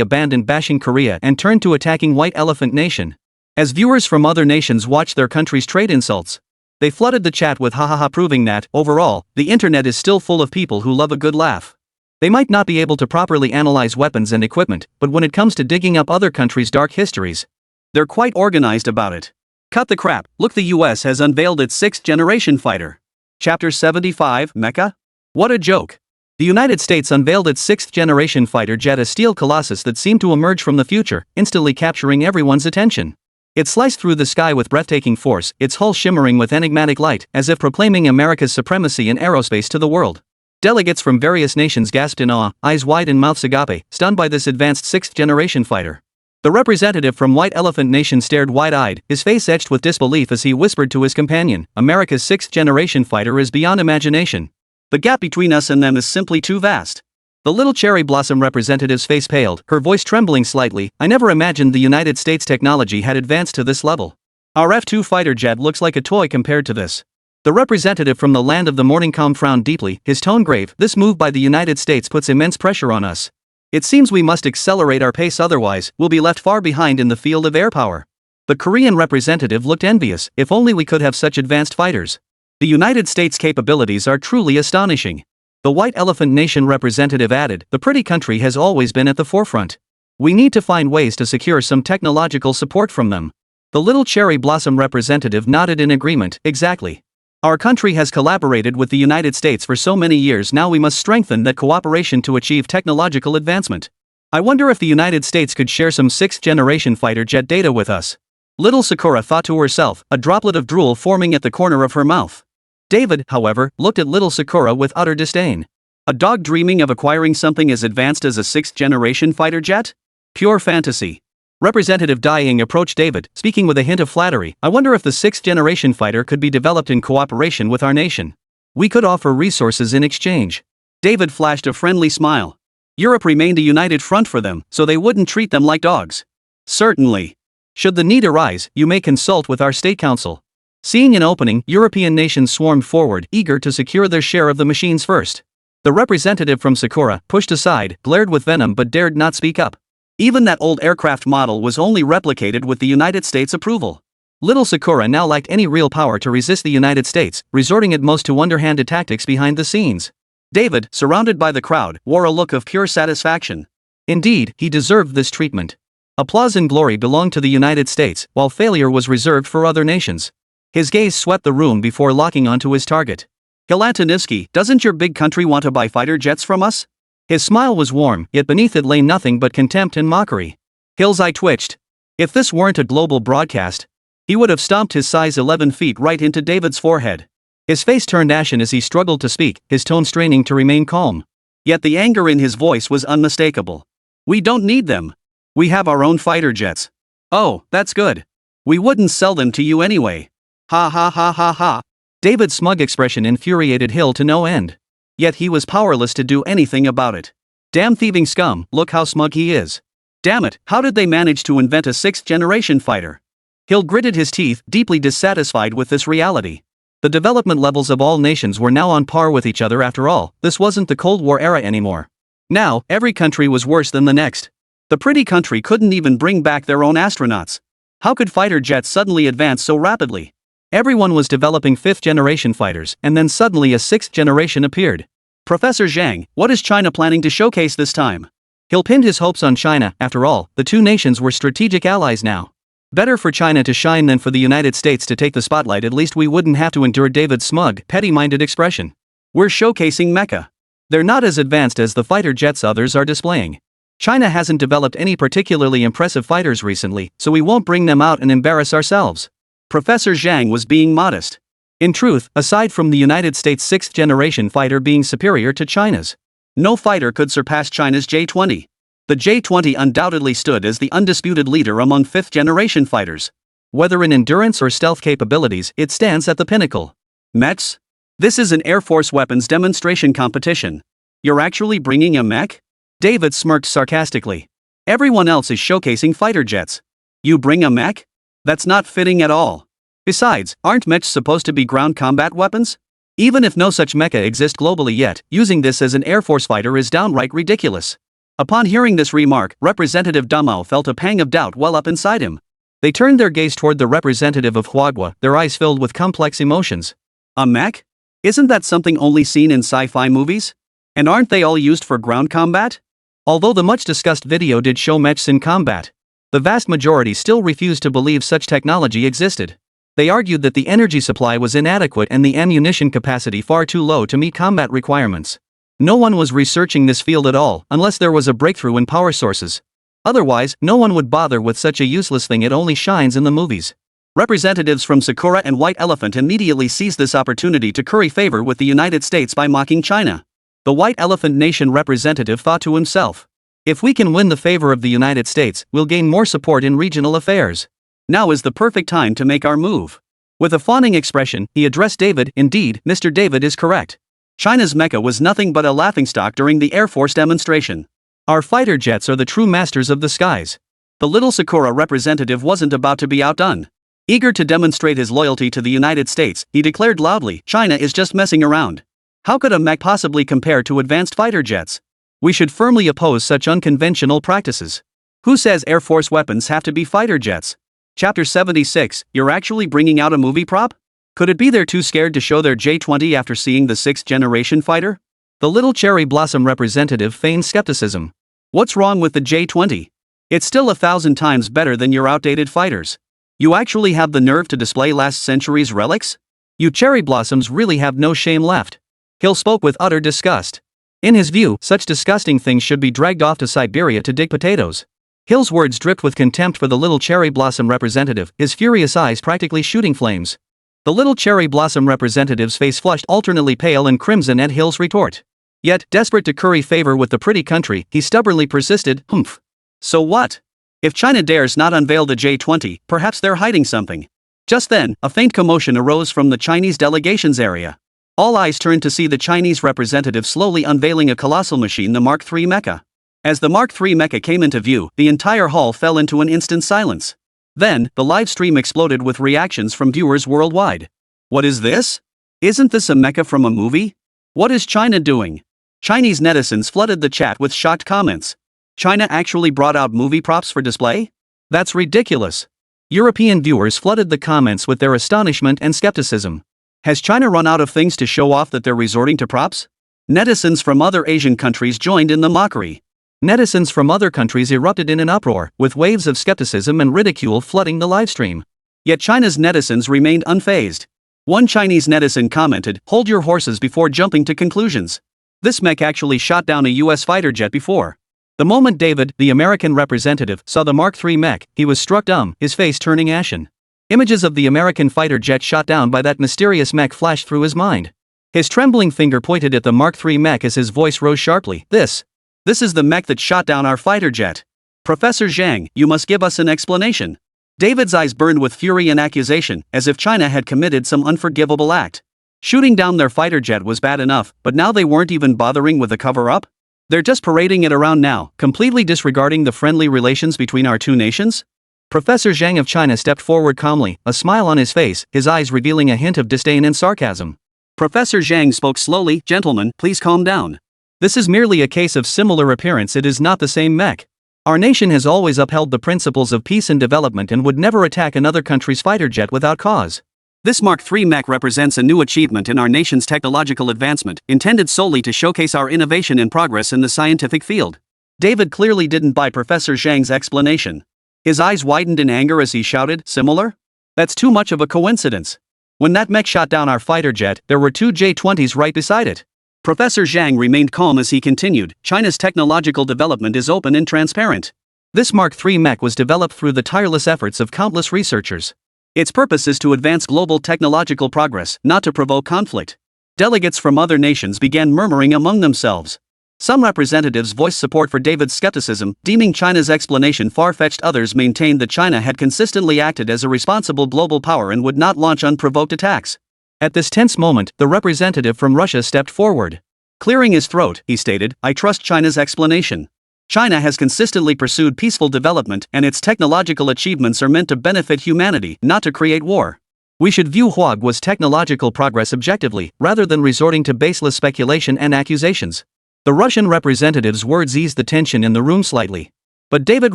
abandoned bashing Korea and turned to attacking White Elephant Nation. As viewers from other nations watched their country's trade insults, they flooded the chat with hahaha, proving that, overall, the internet is still full of people who love a good laugh. They might not be able to properly analyze weapons and equipment, but when it comes to digging up other countries' dark histories, they're quite organized about it. Cut the crap, look, the US has unveiled its 6th generation fighter. Chapter 75, Mecha? What a joke. The United States unveiled its 6th generation fighter jet, a steel colossus that seemed to emerge from the future, instantly capturing everyone's attention. It sliced through the sky with breathtaking force, its hull shimmering with enigmatic light, as if proclaiming America's supremacy in aerospace to the world. Delegates from various nations gasped in awe, eyes wide and mouths agape, stunned by this advanced 6th generation fighter. The representative from White Elephant Nation stared wide-eyed, his face etched with disbelief as he whispered to his companion, "America's 6th generation fighter is beyond imagination. The gap between us and them is simply too vast." The little Cherry Blossom representative's face paled, her voice trembling slightly. "I never imagined the United States technology had advanced to this level. Our F-2 fighter jet looks like a toy compared to this." The representative from the land of the morning calm frowned deeply, his tone grave. "This move by the United States puts immense pressure on us. It seems we must accelerate our pace, otherwise we'll be left far behind in the field of air power." The Korean representative looked envious. "If only we could have such advanced fighters. The United States' capabilities are truly astonishing." The White Elephant Nation representative added, "The pretty country has always been at the forefront. We need to find ways to secure some technological support from them." The little Cherry Blossom representative nodded in agreement. "Exactly. Our country has collaborated with the United States for so many years now, we must strengthen that cooperation to achieve technological advancement. I wonder if the United States could share some 6th generation fighter jet data with us." Little Sakura thought to herself, a droplet of drool forming at the corner of her mouth. David, however, looked at little Sakura with utter disdain. A dog dreaming of acquiring something as advanced as a 6th generation fighter jet? Pure fantasy. Representative Dai approached David, speaking with a hint of flattery. "I wonder if the 6th generation fighter could be developed in cooperation with our nation. We could offer resources in exchange." David flashed a friendly smile. Europe remained a united front for them, so they wouldn't treat them like dogs. "Certainly. Should the need arise, you may consult with our State Council." Seeing an opening, European nations swarmed forward, eager to secure their share of the machines first. The representative from Sakura, pushed aside, glared with venom but dared not speak up. Even that old aircraft model was only replicated with the United States' approval. Little Sakura now lacked any real power to resist the United States, resorting at most to underhanded tactics behind the scenes. David, surrounded by the crowd, wore a look of pure satisfaction. Indeed, he deserved this treatment. Applause and glory belonged to the United States, while failure was reserved for other nations. His gaze swept the room before locking onto his target. "Hilatinivsky, doesn't your big country want to buy fighter jets from us?" His smile was warm, yet beneath it lay nothing but contempt and mockery. Hill's eye twitched. If this weren't a global broadcast, he would have stomped his size 11 feet right into David's forehead. His face turned ashen as he struggled to speak, his tone straining to remain calm. Yet the anger in his voice was unmistakable. "We don't need them. We have our own fighter jets." "Oh, that's good. We wouldn't sell them to you anyway." "Ha ha ha ha ha." David's smug expression infuriated Hill to no end. Yet he was powerless to do anything about it. "Damn thieving scum, look how smug he is. Damn it, how did they manage to invent a 6th generation fighter?" Hill gritted his teeth, deeply dissatisfied with this reality. The development levels of all nations were now on par with each other. After all, this wasn't the Cold War era anymore. Now, every country was worse than the next. The pretty country couldn't even bring back their own astronauts. How could fighter jets suddenly advance so rapidly? Everyone was developing 5th generation fighters, and then suddenly a 6th generation appeared. "Professor Zhang, what is China planning to showcase this time?" Hill pinned his hopes on China. After all, the two nations were strategic allies now. Better for China to shine than for the United States to take the spotlight. At least we wouldn't have to endure David's smug, petty-minded expression. "We're showcasing mecha. They're not as advanced as the fighter jets others are displaying. China hasn't developed any particularly impressive fighters recently, so we won't bring them out and embarrass ourselves." Professor Zhang was being modest. In truth, aside from the United States' 6th generation fighter being superior to China's, no fighter could surpass China's J-20. The J-20 undoubtedly stood as the undisputed leader among 5th generation fighters. Whether in endurance or stealth capabilities, it stands at the pinnacle. "Mechs? This is an Air Force weapons demonstration competition. You're actually bringing a mech?" David smirked sarcastically. "Everyone else is showcasing fighter jets. You bring a mech? That's not fitting at all." Besides, aren't mechs supposed to be ground combat weapons? Even if no such mecha exists globally yet, using this as an Air Force fighter is downright ridiculous. Upon hearing this remark, Representative Damao felt a pang of doubt well up inside him. They turned their gaze toward the representative of Huagua, their eyes filled with complex emotions. A mech? Isn't that something only seen in sci-fi movies? And aren't they all used for ground combat? Although the much-discussed video did show mechs in combat, the vast majority still refused to believe such technology existed. They argued that the energy supply was inadequate and the ammunition capacity far too low to meet combat requirements. No one was researching this field at all unless there was a breakthrough in power sources. Otherwise, no one would bother with such a useless thing. It only shines in the movies. Representatives from Sakura and White Elephant immediately seized this opportunity to curry favor with the United States by mocking China. The White Elephant Nation representative thought to himself, if we can win the favor of the United States, we'll gain more support in regional affairs. Now is the perfect time to make our move. With a fawning expression, he addressed David. Indeed, Mr. David is correct. China's mecha was nothing but a laughingstock during the Air Force demonstration. Our fighter jets are the true masters of the skies. The little Sakura representative wasn't about to be outdone. Eager to demonstrate his loyalty to the United States, he declared loudly, China is just messing around. How could a mech possibly compare to advanced fighter jets? We should firmly oppose such unconventional practices. Who says Air Force weapons have to be fighter jets? Chapter 76, you're actually bringing out a movie prop? Could it be they're too scared to show their J-20 after seeing the 6th-generation fighter? The little cherry blossom representative feigned skepticism. What's wrong with the J-20? It's still 1,000 times better than your outdated fighters. You actually have the nerve to display last century's relics? You cherry blossoms really have no shame left. Hill spoke with utter disgust. In his view, such disgusting things should be dragged off to Siberia to dig potatoes. Hill's words dripped with contempt for the little cherry blossom representative, his furious eyes practically shooting flames. The little cherry blossom representative's face flushed alternately pale and crimson at Hill's retort. Yet, desperate to curry favor with the pretty country, he stubbornly persisted, humph. So what? If China dares not unveil the J-20, perhaps they're hiding something. Just then, a faint commotion arose from the Chinese delegation's area. All eyes turned to see the Chinese representative slowly unveiling a colossal machine, the Mark III mecha. As the Mark III mecha came into view, the entire hall fell into an instant silence. Then, the live stream exploded with reactions from viewers worldwide. What is this? Isn't this a mecha from a movie? What is China doing? Chinese netizens flooded the chat with shocked comments. China actually brought out movie props for display? That's ridiculous. European viewers flooded the comments with their astonishment and skepticism. Has China run out of things to show off that they're resorting to props? Netizens from other Asian countries joined in the mockery. Netizens from other countries erupted in an uproar, with waves of skepticism and ridicule flooding the livestream. Yet China's netizens remained unfazed. One Chinese netizen commented, "Hold your horses before jumping to conclusions. This mech actually shot down a US fighter jet before." The moment David, the American representative, saw the Mark III mech, he was struck dumb, his face turning ashen. Images of the American fighter jet shot down by that mysterious mech flashed through his mind. His trembling finger pointed at the Mark III mech as his voice rose sharply. This is the mech that shot down our fighter jet. Professor Zhang, you must give us an explanation. David's eyes burned with fury and accusation, as if China had committed some unforgivable act. Shooting down their fighter jet was bad enough, but now they weren't even bothering with a cover-up? They're just parading it around now, completely disregarding the friendly relations between our two nations? Professor Zhang of China stepped forward calmly, a smile on his face, his eyes revealing a hint of disdain and sarcasm. Professor Zhang spoke slowly, "Gentlemen, please calm down. This is merely a case of similar appearance, it is not the same mech. Our nation has always upheld the principles of peace and development and would never attack another country's fighter jet without cause. This Mark III mech represents a new achievement in our nation's technological advancement, intended solely to showcase our innovation and progress in the scientific field." David clearly didn't buy Professor Zhang's explanation. His eyes widened in anger as he shouted, "Similar? That's too much of a coincidence. When that mech shot down our fighter jet, there were two J-20s right beside it." Professor Zhang remained calm as he continued, "China's technological development is open and transparent. This Mark III mech was developed through the tireless efforts of countless researchers. Its purpose is to advance global technological progress, not to provoke conflict." Delegates from other nations began murmuring among themselves. Some representatives voiced support for David's skepticism, deeming China's explanation far-fetched. Others maintained that China had consistently acted as a responsible global power and would not launch unprovoked attacks. At this tense moment, the representative from Russia stepped forward. Clearing his throat, he stated, "I trust China's explanation. China has consistently pursued peaceful development, and its technological achievements are meant to benefit humanity, not to create war. We should view Huagua's technological progress objectively, rather than resorting to baseless speculation and accusations. The Russian representative's words eased the tension in the room slightly. But David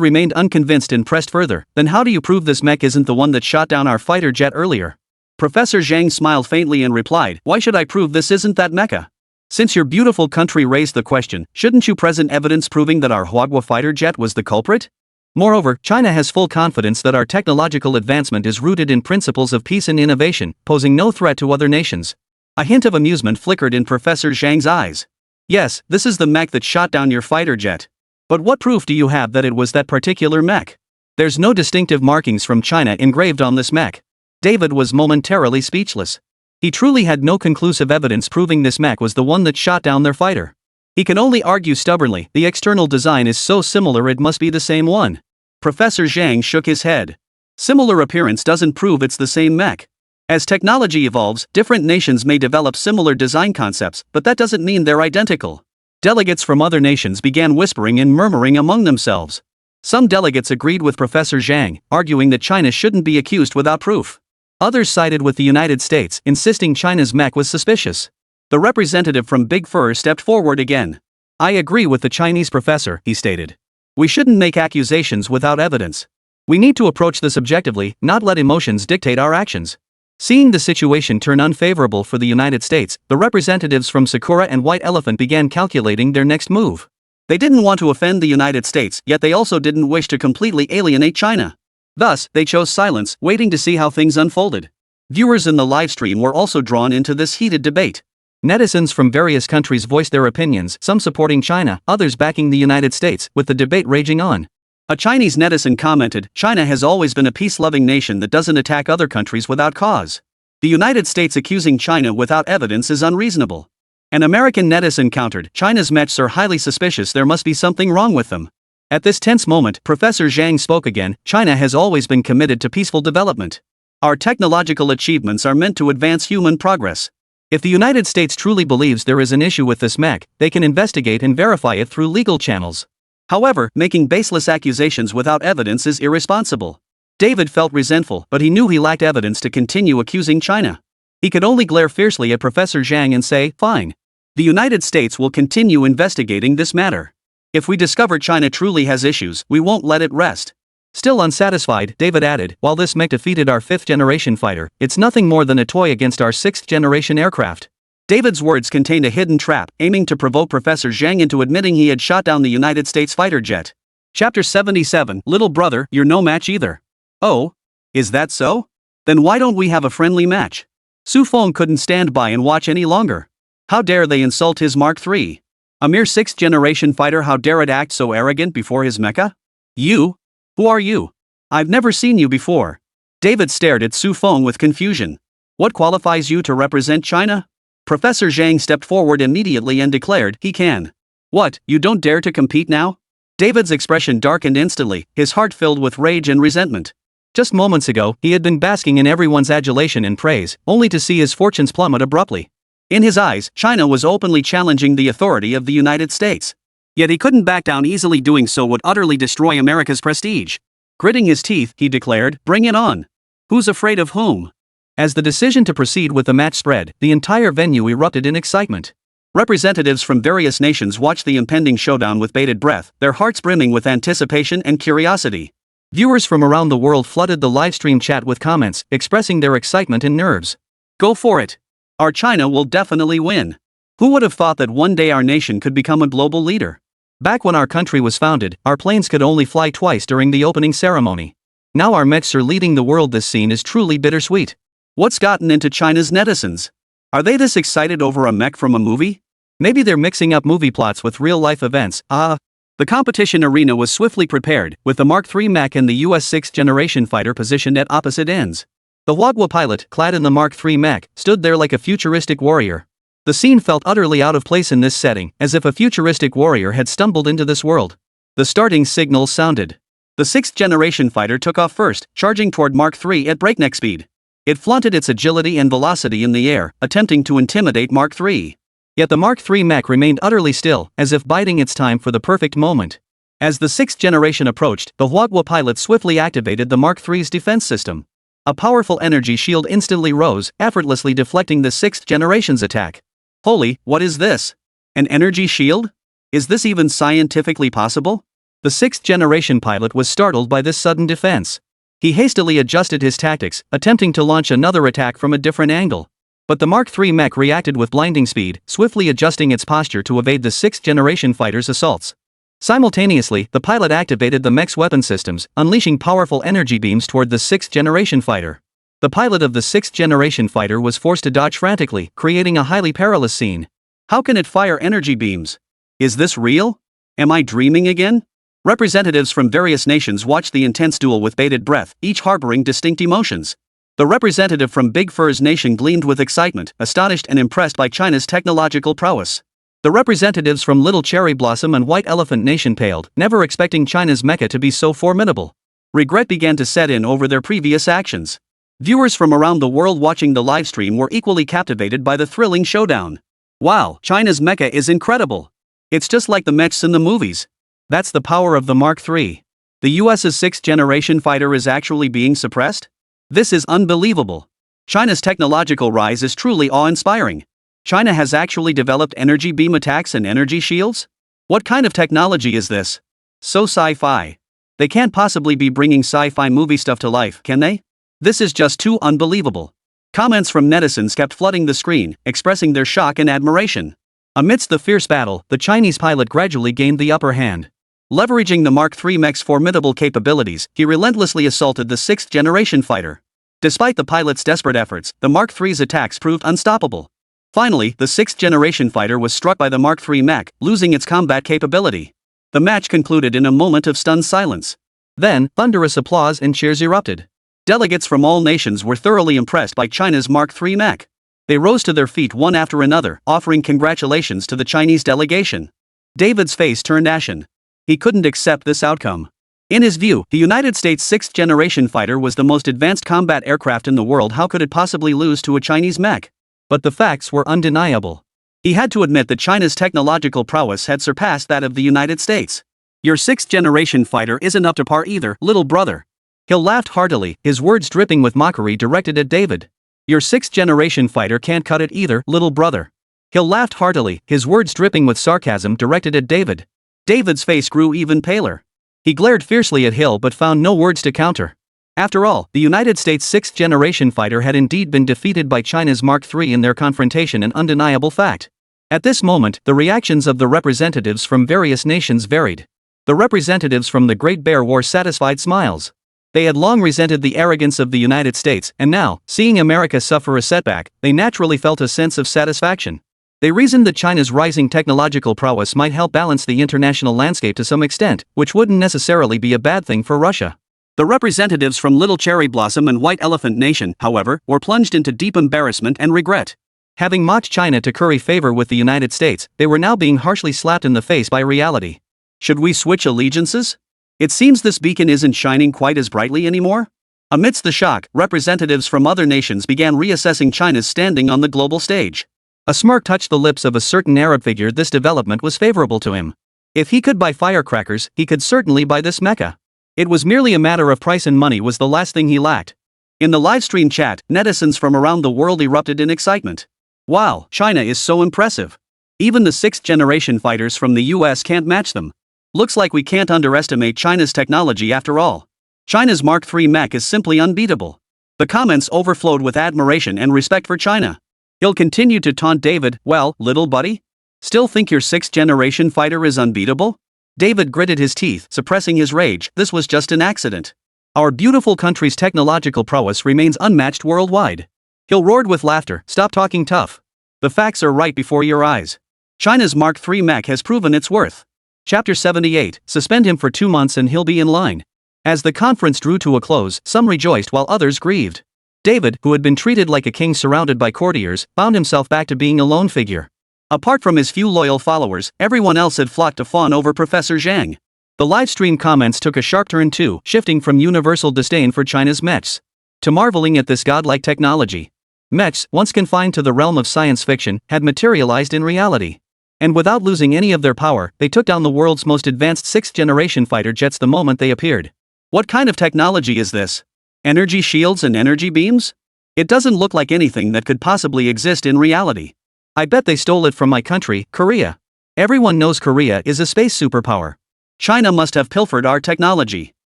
remained unconvinced and pressed further. Then how do you prove this mech isn't the one that shot down our fighter jet earlier? Professor Zhang smiled faintly and replied, why should I prove this isn't that mecha? Since your beautiful country raised the question, shouldn't you present evidence proving that our Huagua fighter jet was the culprit? Moreover, China has full confidence that our technological advancement is rooted in principles of peace and innovation, posing no threat to other nations. A hint of amusement flickered in Professor Zhang's eyes. Yes, this is the mech that shot down your fighter jet. But what proof do you have that it was that particular mech? There's no distinctive markings from China engraved on this mech. David was momentarily speechless. He truly had no conclusive evidence proving this mech was the one that shot down their fighter. He can only argue stubbornly, the external design is so similar it must be the same one. Professor Zhang shook his head. Similar appearance doesn't prove it's the same mech. As technology evolves, different nations may develop similar design concepts, but that doesn't mean they're identical. Delegates from other nations began whispering and murmuring among themselves. Some delegates agreed with Professor Zhang, arguing that China shouldn't be accused without proof. Others sided with the United States, insisting China's mech was suspicious. The representative from Big Fur stepped forward again. I agree with the Chinese professor, he stated. We shouldn't make accusations without evidence. We need to approach this objectively, not let emotions dictate our actions. Seeing the situation turn unfavorable for the United States, the representatives from Sakura and White Elephant began calculating their next move. They didn't want to offend the United States, yet they also didn't wish to completely alienate China. Thus, they chose silence, waiting to see how things unfolded. Viewers in the livestream were also drawn into this heated debate. Netizens from various countries voiced their opinions, some supporting China, others backing the United States, with the debate raging on. A Chinese netizen commented, China has always been a peace-loving nation that doesn't attack other countries without cause. The United States accusing China without evidence is unreasonable. An American netizen countered, China's mechs are highly suspicious, there must be something wrong with them. At this tense moment, Professor Zhang spoke again, China has always been committed to peaceful development. Our technological achievements are meant to advance human progress. If the United States truly believes there is an issue with this mech, they can investigate and verify it through legal channels. However, making baseless accusations without evidence is irresponsible. David felt resentful, but he knew he lacked evidence to continue accusing China. He could only glare fiercely at Professor Zhang and say, fine. The United States will continue investigating this matter. If we discover China truly has issues, we won't let it rest. Still unsatisfied, David added, while this mech defeated our 5th-generation fighter, it's nothing more than a toy against our 6th-generation aircraft. David's words contained a hidden trap, aiming to provoke Professor Zhang into admitting he had shot down the United States fighter jet. Chapter 77, Little brother, you're no match either. Oh? Is that so? Then why don't we have a friendly match? Su Feng couldn't stand by and watch any longer. How dare they insult his Mark III? A mere 6th-generation fighter, how dare it act so arrogant before his mecha? You? Who are you? I've never seen you before. David stared at Su Feng with confusion. What qualifies you to represent China? Professor Zhang stepped forward immediately and declared, he can. What, you don't dare to compete now? David's expression darkened instantly, his heart filled with rage and resentment. Just moments ago, he had been basking in everyone's adulation and praise, only to see his fortunes plummet abruptly. In his eyes, China was openly challenging the authority of the United States. Yet he couldn't back down easily, doing so would utterly destroy America's prestige. Gritting his teeth, he declared, bring it on. Who's afraid of whom? As the decision to proceed with the match spread, the entire venue erupted in excitement. Representatives from various nations watched the impending showdown with bated breath, their hearts brimming with anticipation and curiosity. Viewers from around the world flooded the livestream chat with comments, expressing their excitement and nerves. Go for it. Our China will definitely win. Who would have thought that one day our nation could become a global leader? Back when our country was founded, our planes could only fly twice during the opening ceremony. Now our mechs are leading the world. This scene is truly bittersweet. What's gotten into China's netizens? Are they this excited over a mech from a movie? Maybe they're mixing up movie plots with real-life events. The competition arena was swiftly prepared, with the Mark III mech and the US 6th-generation fighter positioned at opposite ends. The Huagua pilot, clad in the Mark III mech, stood there like a futuristic warrior. The scene felt utterly out of place in this setting, as if a futuristic warrior had stumbled into this world. The starting signal sounded. The 6th-generation fighter took off first, charging toward Mark III at breakneck speed. It flaunted its agility and velocity in the air, attempting to intimidate Mark III. Yet the Mark III mech remained utterly still, as if biding its time for the perfect moment. As the 6th generation approached, the Huagua pilot swiftly activated the Mark III's defense system. A powerful energy shield instantly rose, effortlessly deflecting the sixth generation's attack. Holy, what is this? An energy shield? Is this even scientifically possible? The sixth generation pilot was startled by this sudden defense. He hastily adjusted his tactics, attempting to launch another attack from a different angle. But the Mark III mech reacted with blinding speed, swiftly adjusting its posture to evade the sixth generation fighter's assaults. Simultaneously, the pilot activated the mech's weapon systems, unleashing powerful energy beams toward the sixth generation fighter. The pilot of the sixth generation fighter was forced to dodge frantically, creating a highly perilous scene. How can it fire energy beams? Is this real? Am I dreaming again? Representatives from various nations watched the intense duel with bated breath, each harboring distinct emotions. The representative from Big Fur's nation gleamed with excitement, astonished and impressed by China's technological prowess. The representatives from Little Cherry Blossom and White Elephant Nation paled, never expecting China's mecha to be so formidable. Regret began to set in over their previous actions. Viewers from around the world watching the livestream were equally captivated by the thrilling showdown. Wow, China's mecha is incredible. It's just like the mechs in the movies. That's the power of the Mark III. The US's sixth generation fighter is actually being suppressed? This is unbelievable. China's technological rise is truly awe-inspiring. China has actually developed energy beam attacks and energy shields? What kind of technology is this? So sci-fi. They can't possibly be bringing sci-fi movie stuff to life, can they? This is just too unbelievable. Comments from netizens kept flooding the screen, expressing their shock and admiration. Amidst the fierce battle, the Chinese pilot gradually gained the upper hand. Leveraging the Mark III mech's formidable capabilities, he relentlessly assaulted the sixth generation fighter. Despite the pilot's desperate efforts, the Mark III's attacks proved unstoppable. Finally, the sixth generation fighter was struck by the Mark III mech, losing its combat capability. The match concluded in a moment of stunned silence. Then, thunderous applause and cheers erupted. Delegates from all nations were thoroughly impressed by China's Mark III mech. They rose to their feet one after another, offering congratulations to the Chinese delegation. David's face turned ashen. He couldn't accept this outcome. In his view, the United States' sixth generation fighter was the most advanced combat aircraft in the world. How could it possibly lose to a Chinese mech? But the facts were undeniable. He had to admit that China's technological prowess had surpassed that of the United States. Your sixth generation fighter isn't up to par either, little brother. Hill laughed heartily, his words dripping with mockery directed at David. Your sixth generation fighter can't cut it either, little brother. Hill laughed heartily, his words dripping with sarcasm directed at David. David's face grew even paler. He glared fiercely at Hill but found no words to counter. After all, the United States' sixth generation fighter had indeed been defeated by China's Mark III in their confrontation, an undeniable fact. At this moment, the reactions of the representatives from various nations varied. The representatives from the Great Bear wore satisfied smiles. They had long resented the arrogance of the United States, and now, seeing America suffer a setback, they naturally felt a sense of satisfaction. They reasoned that China's rising technological prowess might help balance the international landscape to some extent, which wouldn't necessarily be a bad thing for Russia. The representatives from Little Cherry Blossom and White Elephant Nation, however, were plunged into deep embarrassment and regret. Having mocked China to curry favor with the United States, they were now being harshly slapped in the face by reality. Should we switch allegiances? It seems this beacon isn't shining quite as brightly anymore. Amidst the shock, representatives from other nations began reassessing China's standing on the global stage. A smirk touched the lips of a certain Arab figure. This development was favorable to him. If he could buy firecrackers, he could certainly buy this mecha. It was merely a matter of price, and money was the last thing he lacked. In the livestream chat, netizens from around the world erupted in excitement. Wow, China is so impressive. Even the sixth generation fighters from the US can't match them. Looks like we can't underestimate China's technology after all. China's Mark III mech is simply unbeatable. The comments overflowed with admiration and respect for China. He'll continue to taunt David. Well, little buddy? Still think your sixth generation fighter is unbeatable? David gritted his teeth, suppressing his rage. This was just an accident. Our beautiful country's technological prowess remains unmatched worldwide. Hill roared with laughter. Stop talking tough. The facts are right before your eyes. China's Mark III mech has proven its worth. Chapter 78, suspend him for 2 months and he'll be in line. As the conference drew to a close, some rejoiced while others grieved. David, who had been treated like a king surrounded by courtiers, found himself back to being a lone figure. Apart from his few loyal followers, everyone else had flocked to fawn over Professor Zhang. The livestream comments took a sharp turn too, shifting from universal disdain for China's mechs to marveling at this godlike technology. Mechs, once confined to the realm of science fiction, had materialized in reality. And without losing any of their power, they took down the world's most advanced sixth-generation fighter jets the moment they appeared. What kind of technology is this? Energy shields and energy beams? It doesn't look like anything that could possibly exist in reality. I bet they stole it from my country, Korea. Everyone knows Korea is a space superpower. China must have pilfered our technology.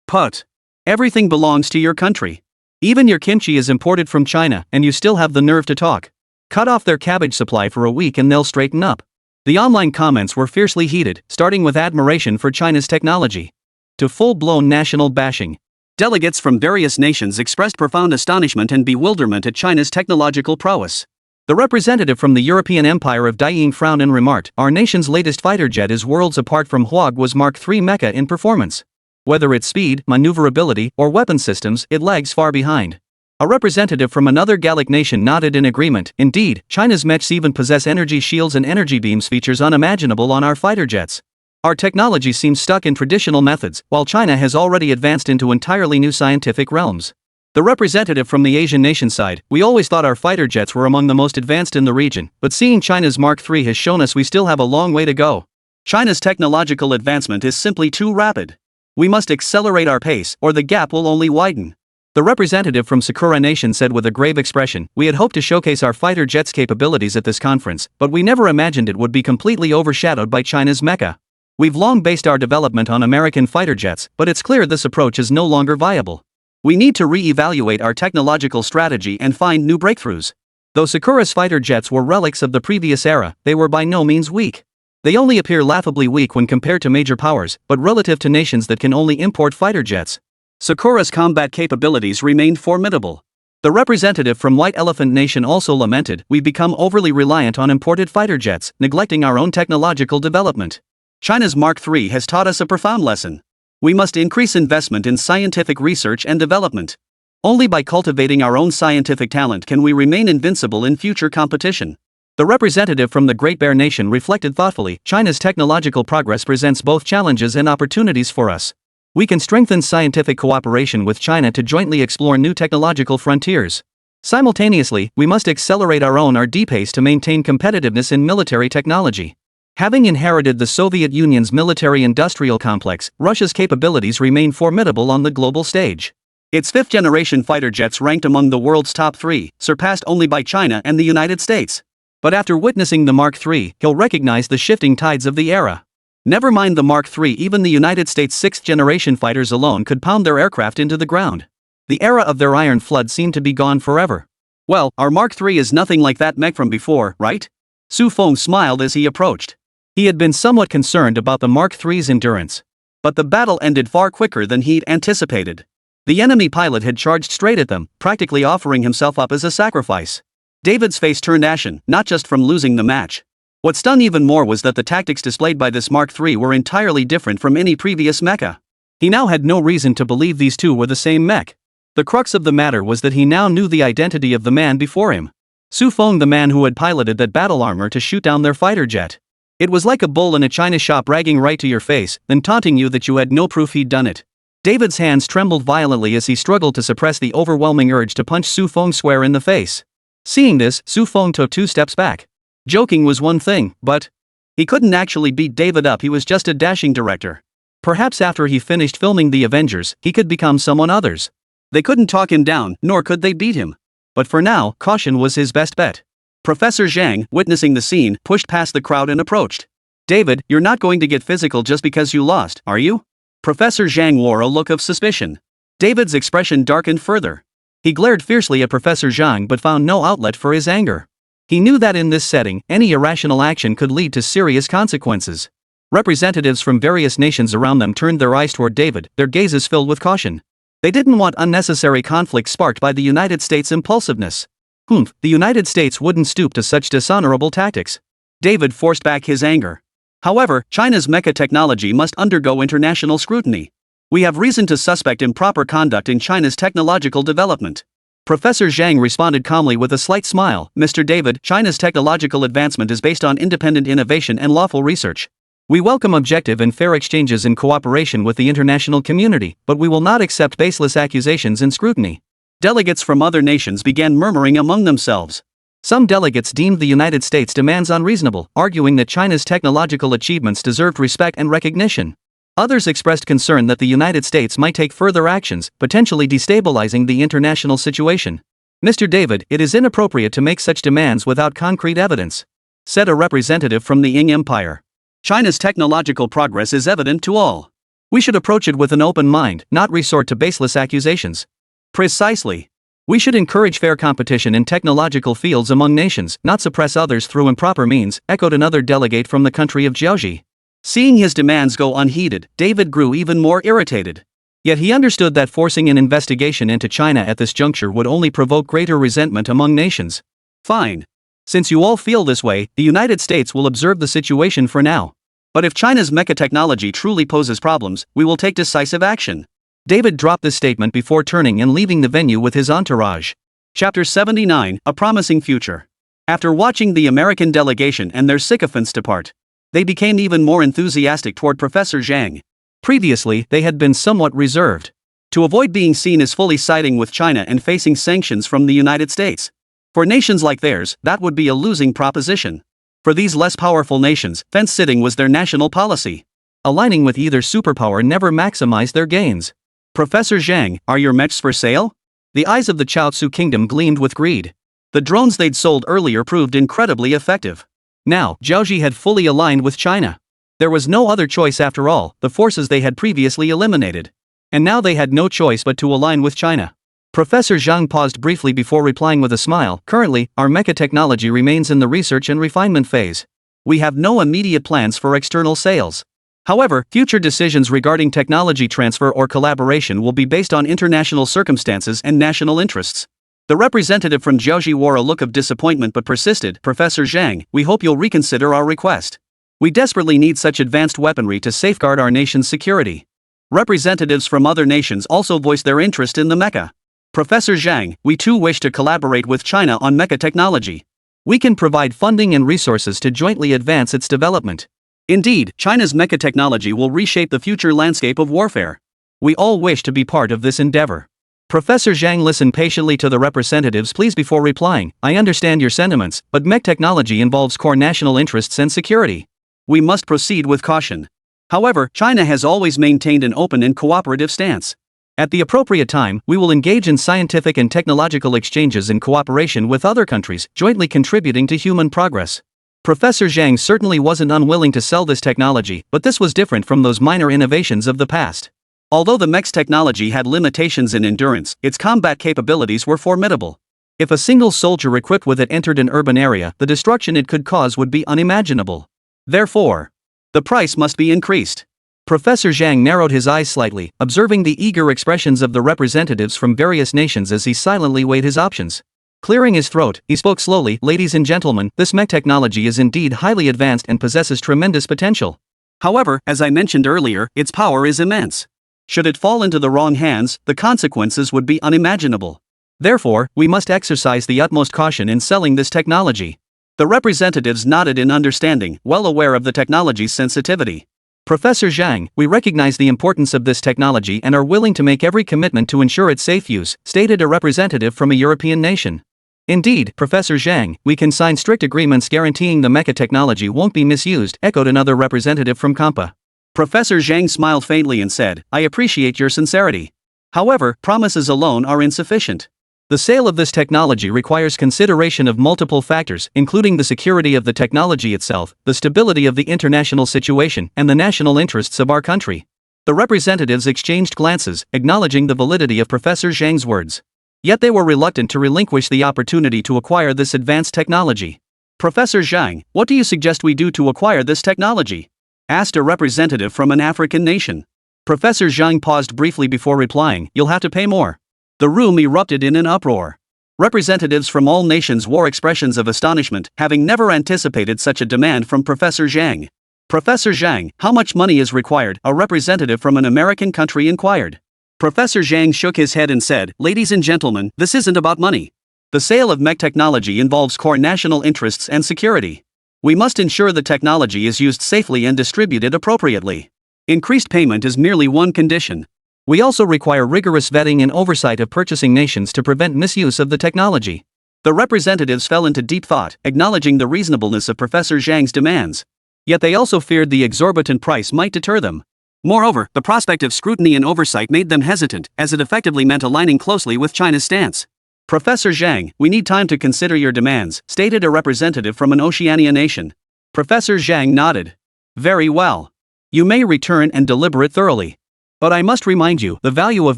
Put. Everything belongs to your country. Even your kimchi is imported from China, and you still have the nerve to talk. Cut off their cabbage supply for a week and they'll straighten up. The online comments were fiercely heated, starting with admiration for China's technology to full-blown national bashing. Delegates from various nations expressed profound astonishment and bewilderment at China's technological prowess. The representative from the European Empire of Dying frowned and remarked, "Our nation's latest fighter jet is worlds apart from Hwag's Mark III mecha in performance. Whether it's speed, maneuverability, or weapon systems, it lags far behind." A representative from another Gallic nation nodded in agreement. Indeed, China's mechs even possess energy shields and energy beams, features unimaginable on our fighter jets. Our technology seems stuck in traditional methods, while China has already advanced into entirely new scientific realms. The representative from the Asian nation sighed, "We always thought our fighter jets were among the most advanced in the region, but seeing China's Mark III has shown us we still have a long way to go. China's technological advancement is simply too rapid. We must accelerate our pace, or the gap will only widen." The representative from Sakura Nation said with a grave expression, "We had hoped to showcase our fighter jets' capabilities at this conference, but we never imagined it would be completely overshadowed by China's mecha. We've long based our development on American fighter jets, but it's clear this approach is no longer viable. We need to re-evaluate our technological strategy and find new breakthroughs." Though Sakura's fighter jets were relics of the previous era, they were by no means weak. They only appear laughably weak when compared to major powers, but relative to nations that can only import fighter jets, Sakura's combat capabilities remained formidable. The representative from White Elephant Nation also lamented, "We've become overly reliant on imported fighter jets, neglecting our own technological development. China's Mark III has taught us a profound lesson. We must increase investment in scientific research and development. Only by cultivating our own scientific talent can we remain invincible in future competition." The representative from the Great Bear Nation reflected thoughtfully, "China's technological progress presents both challenges and opportunities for us. We can strengthen scientific cooperation with China to jointly explore new technological frontiers. Simultaneously, we must accelerate our own R&D pace to maintain competitiveness in military technology." Having inherited the Soviet Union's military-industrial complex, Russia's capabilities remain formidable on the global stage. Its fifth-generation fighter jets ranked among the world's top 3, surpassed only by China and the United States. But after witnessing the Mark III, he'll recognize the shifting tides of the era. Never mind the Mark III, even the United States' sixth-generation fighters alone could pound their aircraft into the ground. The era of their iron flood seemed to be gone forever. "Well, our Mark III is nothing like that mech from before, right?" Su Feng smiled as he approached. He had been somewhat concerned about the Mark III's endurance. But the battle ended far quicker than he'd anticipated. The enemy pilot had charged straight at them, practically offering himself up as a sacrifice. David's face turned ashen, not just from losing the match. What stung even more was that the tactics displayed by this Mark III were entirely different from any previous mecha. He now had no reason to believe these two were the same mech. The crux of the matter was that he now knew the identity of the man before him. Su Feng, the man who had piloted that battle armor to shoot down their fighter jet. It was like a bull in a china shop bragging right to your face, then taunting you that you had no proof he'd done it. David's hands trembled violently as he struggled to suppress the overwhelming urge to punch Su Feng square in the face. Seeing this, Su Feng took 2 steps back. Joking was one thing, but he couldn't actually beat David up. He was just a dashing director. Perhaps after he finished filming The Avengers, he could become someone others. They couldn't talk him down, nor could they beat him. But for now, caution was his best bet. Professor Zhang, witnessing the scene, pushed past the crowd and approached. "David, you're not going to get physical just because you lost, are you?" Professor Zhang wore a look of suspicion. David's expression darkened further. He glared fiercely at Professor Zhang but found no outlet for his anger. He knew that in this setting, any irrational action could lead to serious consequences. Representatives from various nations around them turned their eyes toward David, their gazes filled with caution. They didn't want unnecessary conflict sparked by the United States' impulsiveness. The United States wouldn't stoop to such dishonorable tactics. David forced back his anger. However, China's mecha technology must undergo international scrutiny. We have reason to suspect improper conduct in China's technological development. Professor Zhang responded calmly with a slight smile. "Mr. David, China's technological advancement is based on independent innovation and lawful research. We welcome objective and fair exchanges in cooperation with the international community, but we will not accept baseless accusations and scrutiny." Delegates from other nations began murmuring among themselves. Some delegates deemed the United States' demands unreasonable, arguing that China's technological achievements deserved respect and recognition. Others expressed concern that the United States might take further actions, potentially destabilizing the international situation. Mr. David, it is inappropriate to make such demands without concrete evidence, said a representative from the Qing Empire. China's technological progress is evident to all. We should approach it with an open mind, not resort to baseless accusations. Precisely. We should encourage fair competition in technological fields among nations, not suppress others through improper means, echoed another delegate from the country of Jiaoxi. Seeing his demands go unheeded, David grew even more irritated. Yet he understood that forcing an investigation into China at this juncture would only provoke greater resentment among nations. Fine. Since you all feel this way, the United States will observe the situation for now. But if China's mecha technology truly poses problems, we will take decisive action. David dropped this statement before turning and leaving the venue with his entourage. Chapter 79, A Promising Future. After watching the American delegation and their sycophants depart, they became even more enthusiastic toward Professor Zhang. Previously, they had been somewhat reserved, to avoid being seen as fully siding with China and facing sanctions from the United States. For nations like theirs, that would be a losing proposition. For these less powerful nations, fence-sitting was their national policy. Aligning with either superpower never maximized their gains. Professor Zhang, are your mechs for sale? The eyes of the Chaozu kingdom gleamed with greed. The drones they'd sold earlier proved incredibly effective. Now, Jiaoxi had fully aligned with China. There was no other choice after all, the forces they had previously eliminated. And now they had no choice but to align with China. Professor Zhang paused briefly before replying with a smile. Currently, our mecha technology remains in the research and refinement phase. We have no immediate plans for external sales. However, future decisions regarding technology transfer or collaboration will be based on international circumstances and national interests. The representative from Jiaoxi wore a look of disappointment but persisted. Professor Zhang, we hope you'll reconsider our request. We desperately need such advanced weaponry to safeguard our nation's security. Representatives from other nations also voiced their interest in the mecha. Professor Zhang, we too wish to collaborate with China on mecha technology. We can provide funding and resources to jointly advance its development. Indeed, China's mecha technology will reshape the future landscape of warfare. We all wish to be part of this endeavor. Professor Zhang listened patiently to the representatives' pleas before replying. I understand your sentiments, but mech technology involves core national interests and security. We must proceed with caution. However, China has always maintained an open and cooperative stance. At the appropriate time, we will engage in scientific and technological exchanges in cooperation with other countries, jointly contributing to human progress. Professor Zhang certainly wasn't unwilling to sell this technology, but this was different from those minor innovations of the past. Although the mech's technology had limitations in endurance, its combat capabilities were formidable. If a single soldier equipped with it entered an urban area, the destruction it could cause would be unimaginable. Therefore, the price must be increased. Professor Zhang narrowed his eyes slightly, observing the eager expressions of the representatives from various nations as he silently weighed his options. Clearing his throat, he spoke slowly. Ladies and gentlemen, this mech technology is indeed highly advanced and possesses tremendous potential. However, as I mentioned earlier, its power is immense. Should it fall into the wrong hands, the consequences would be unimaginable. Therefore, we must exercise the utmost caution in selling this technology. The representatives nodded in understanding, well aware of the technology's sensitivity. Professor Zhang, we recognize the importance of this technology and are willing to make every commitment to ensure its safe use, stated a representative from a European nation. Indeed, Professor Zhang, we can sign strict agreements guaranteeing the mecha technology won't be misused, echoed another representative from Kampa. Professor Zhang smiled faintly and said, I appreciate your sincerity. However, promises alone are insufficient. The sale of this technology requires consideration of multiple factors, including the security of the technology itself, the stability of the international situation, and the national interests of our country. The representatives exchanged glances, acknowledging the validity of Professor Zhang's words. Yet they were reluctant to relinquish the opportunity to acquire this advanced technology. Professor Zhang, what do you suggest we do to acquire this technology? Asked a representative from an African nation. Professor Zhang paused briefly before replying, you'll have to pay more. The room erupted in an uproar. Representatives from all nations wore expressions of astonishment, having never anticipated such a demand from Professor Zhang. Professor Zhang, how much money is required? A representative from an American country inquired. Professor Zhang shook his head and said, ladies and gentlemen, this isn't about money. The sale of mech technology involves core national interests and security. We must ensure the technology is used safely and distributed appropriately. Increased payment is merely one condition. We also require rigorous vetting and oversight of purchasing nations to prevent misuse of the technology. The representatives fell into deep thought, acknowledging the reasonableness of Professor Zhang's demands. Yet they also feared the exorbitant price might deter them. Moreover, the prospect of scrutiny and oversight made them hesitant, as it effectively meant aligning closely with China's stance. Professor Zhang, we need time to consider your demands, stated a representative from an Oceania nation. Professor Zhang nodded. Very well. You may return and deliberate thoroughly. But I must remind you, the value of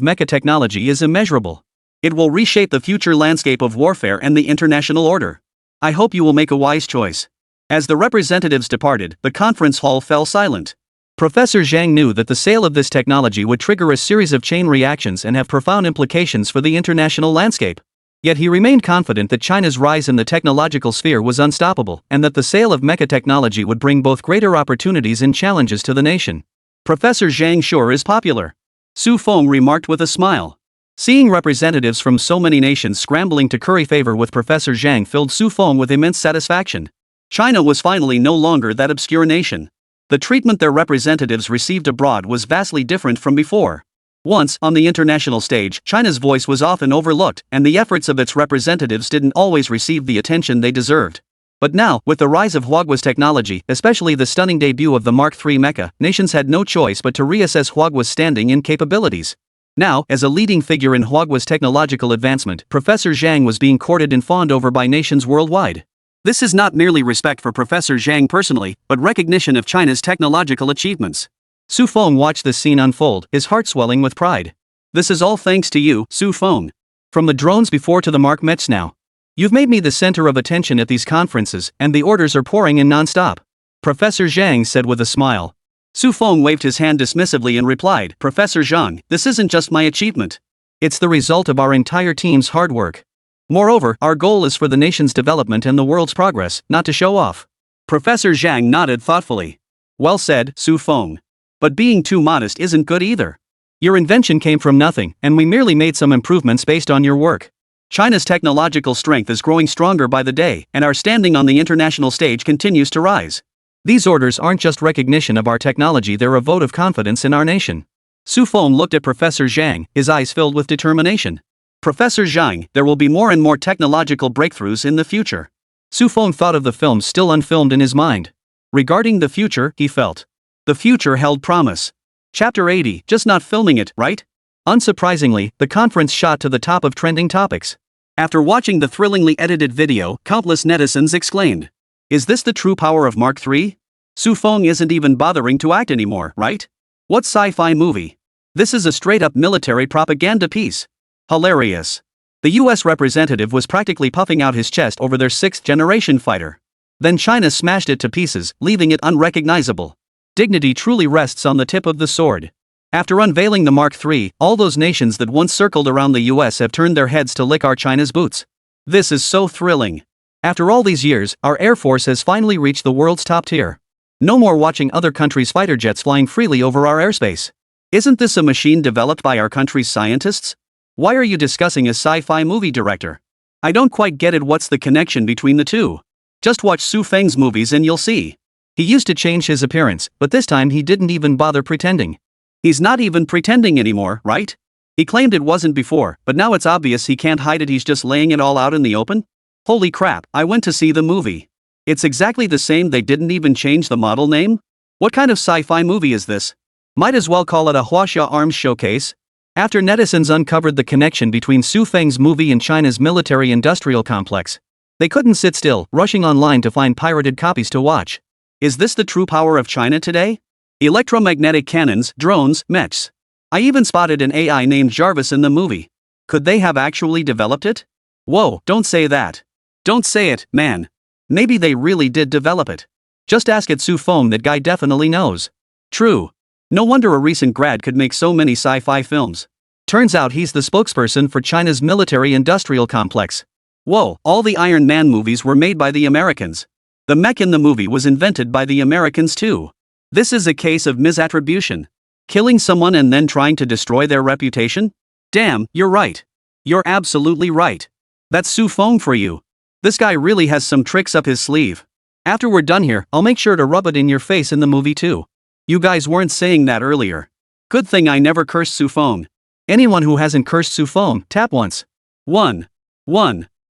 mecha technology is immeasurable. It will reshape the future landscape of warfare and the international order. I hope you will make a wise choice. As the representatives departed, the conference hall fell silent. Professor Zhang knew that the sale of this technology would trigger a series of chain reactions and have profound implications for the international landscape. Yet he remained confident that China's rise in the technological sphere was unstoppable, and that the sale of mecha technology would bring both greater opportunities and challenges to the nation. Professor Zhang sure is popular. Su Feng remarked with a smile. Seeing representatives from so many nations scrambling to curry favor with Professor Zhang filled Su Feng with immense satisfaction. China was finally no longer that obscure nation. The treatment their representatives received abroad was vastly different from before. Once, on the international stage, China's voice was often overlooked, and the efforts of its representatives didn't always receive the attention they deserved. But now, with the rise of Huagua's technology, especially the stunning debut of the Mark III mecha, nations had no choice but to reassess Huagua's standing and capabilities. Now, as a leading figure in Huagua's technological advancement, Professor Zhang was being courted and fawned over by nations worldwide. This is not merely respect for Professor Zhang personally, but recognition of China's technological achievements. Su Feng watched this scene unfold, his heart swelling with pride. This is all thanks to you, Su Feng. From the drones before to the Mark Mets now. You've made me the center of attention at these conferences, and the orders are pouring in non-stop. Professor Zhang said with a smile. Su Feng waved his hand dismissively and replied, Professor Zhang, this isn't just my achievement. It's the result of our entire team's hard work. Moreover, our goal is for the nation's development and the world's progress, not to show off. Professor Zhang nodded thoughtfully. Well said, Su Feng. But being too modest isn't good either. Your invention came from nothing, and we merely made some improvements based on your work. China's technological strength is growing stronger by the day, and our standing on the international stage continues to rise. These orders aren't just recognition of our technology, they're a vote of confidence in our nation. Su Feng looked at Professor Zhang, his eyes filled with determination. Professor Zhang, there will be more and more technological breakthroughs in the future. Su Feng thought of the films still unfilmed in his mind. Regarding the future, he felt. The future held promise. Chapter 80, just not filming it, right? Unsurprisingly, the conference shot to the top of trending topics. After watching the thrillingly edited video, countless netizens exclaimed. Is this the true power of Mark III? Su Feng isn't even bothering to act anymore, right? What sci-fi movie? This is a straight-up military propaganda piece. Hilarious. The US representative was practically puffing out his chest over their 6th-generation fighter. Then China smashed it to pieces, leaving it unrecognizable. Dignity truly rests on the tip of the sword. After unveiling the Mark III, all those nations that once circled around the US have turned their heads to lick our China's boots. This is so thrilling. After all these years, our Air Force has finally reached the world's top tier. No more watching other countries' fighter jets flying freely over our airspace. Isn't this a machine developed by our country's scientists? Why are you discussing a sci-fi movie director? I don't quite get it. What's the connection between the two? Just watch Su Feng's movies and you'll see. He used to change his appearance, but this time he didn't even bother pretending. He's not even pretending anymore, right? He claimed it wasn't before, but now it's obvious he can't hide it. He's just laying it all out in the open? Holy crap, I went to see the movie. It's exactly the same. They didn't even change the model name? What kind of sci-fi movie is this? Might as well call it a Huaxia arms showcase. After netizens uncovered the connection between Su Feng's movie and China's military-industrial complex, they couldn't sit still, rushing online to find pirated copies to watch. Is this the true power of China today? Electromagnetic cannons, drones, mechs. I even spotted an AI named Jarvis in the movie. Could they have actually developed it? Whoa, don't say that. Don't say it, man. Maybe they really did develop it. Just ask at Su Feng, that guy definitely knows. True. No wonder a recent grad could make so many sci-fi films. Turns out he's the spokesperson for China's military-industrial complex. Whoa, all the Iron Man movies were made by the Americans. The mech in the movie was invented by the Americans too. This is a case of misattribution. Killing someone and then trying to destroy their reputation? Damn, you're right. You're absolutely right. That's Su Feng for you. This guy really has some tricks up his sleeve. After we're done here, I'll make sure to rub it in your face in the movie too. You guys weren't saying that earlier. Good thing I never cursed Su Feng. Anyone who hasn't cursed Su Feng, tap once. 1.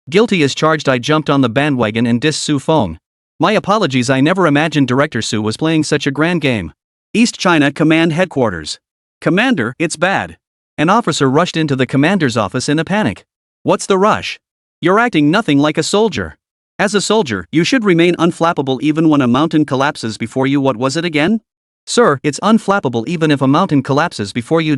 Guilty as charged. I jumped on the bandwagon and dissed Su Feng. My apologies, I never imagined Director Su was playing such a grand game. East China Command Headquarters. Commander, it's bad. An officer rushed into the commander's office in a panic. What's the rush? You're acting nothing like a soldier. As a soldier, you should remain unflappable even when a mountain collapses before you. What was it again? Sir, it's unflappable even if a mountain collapses before you.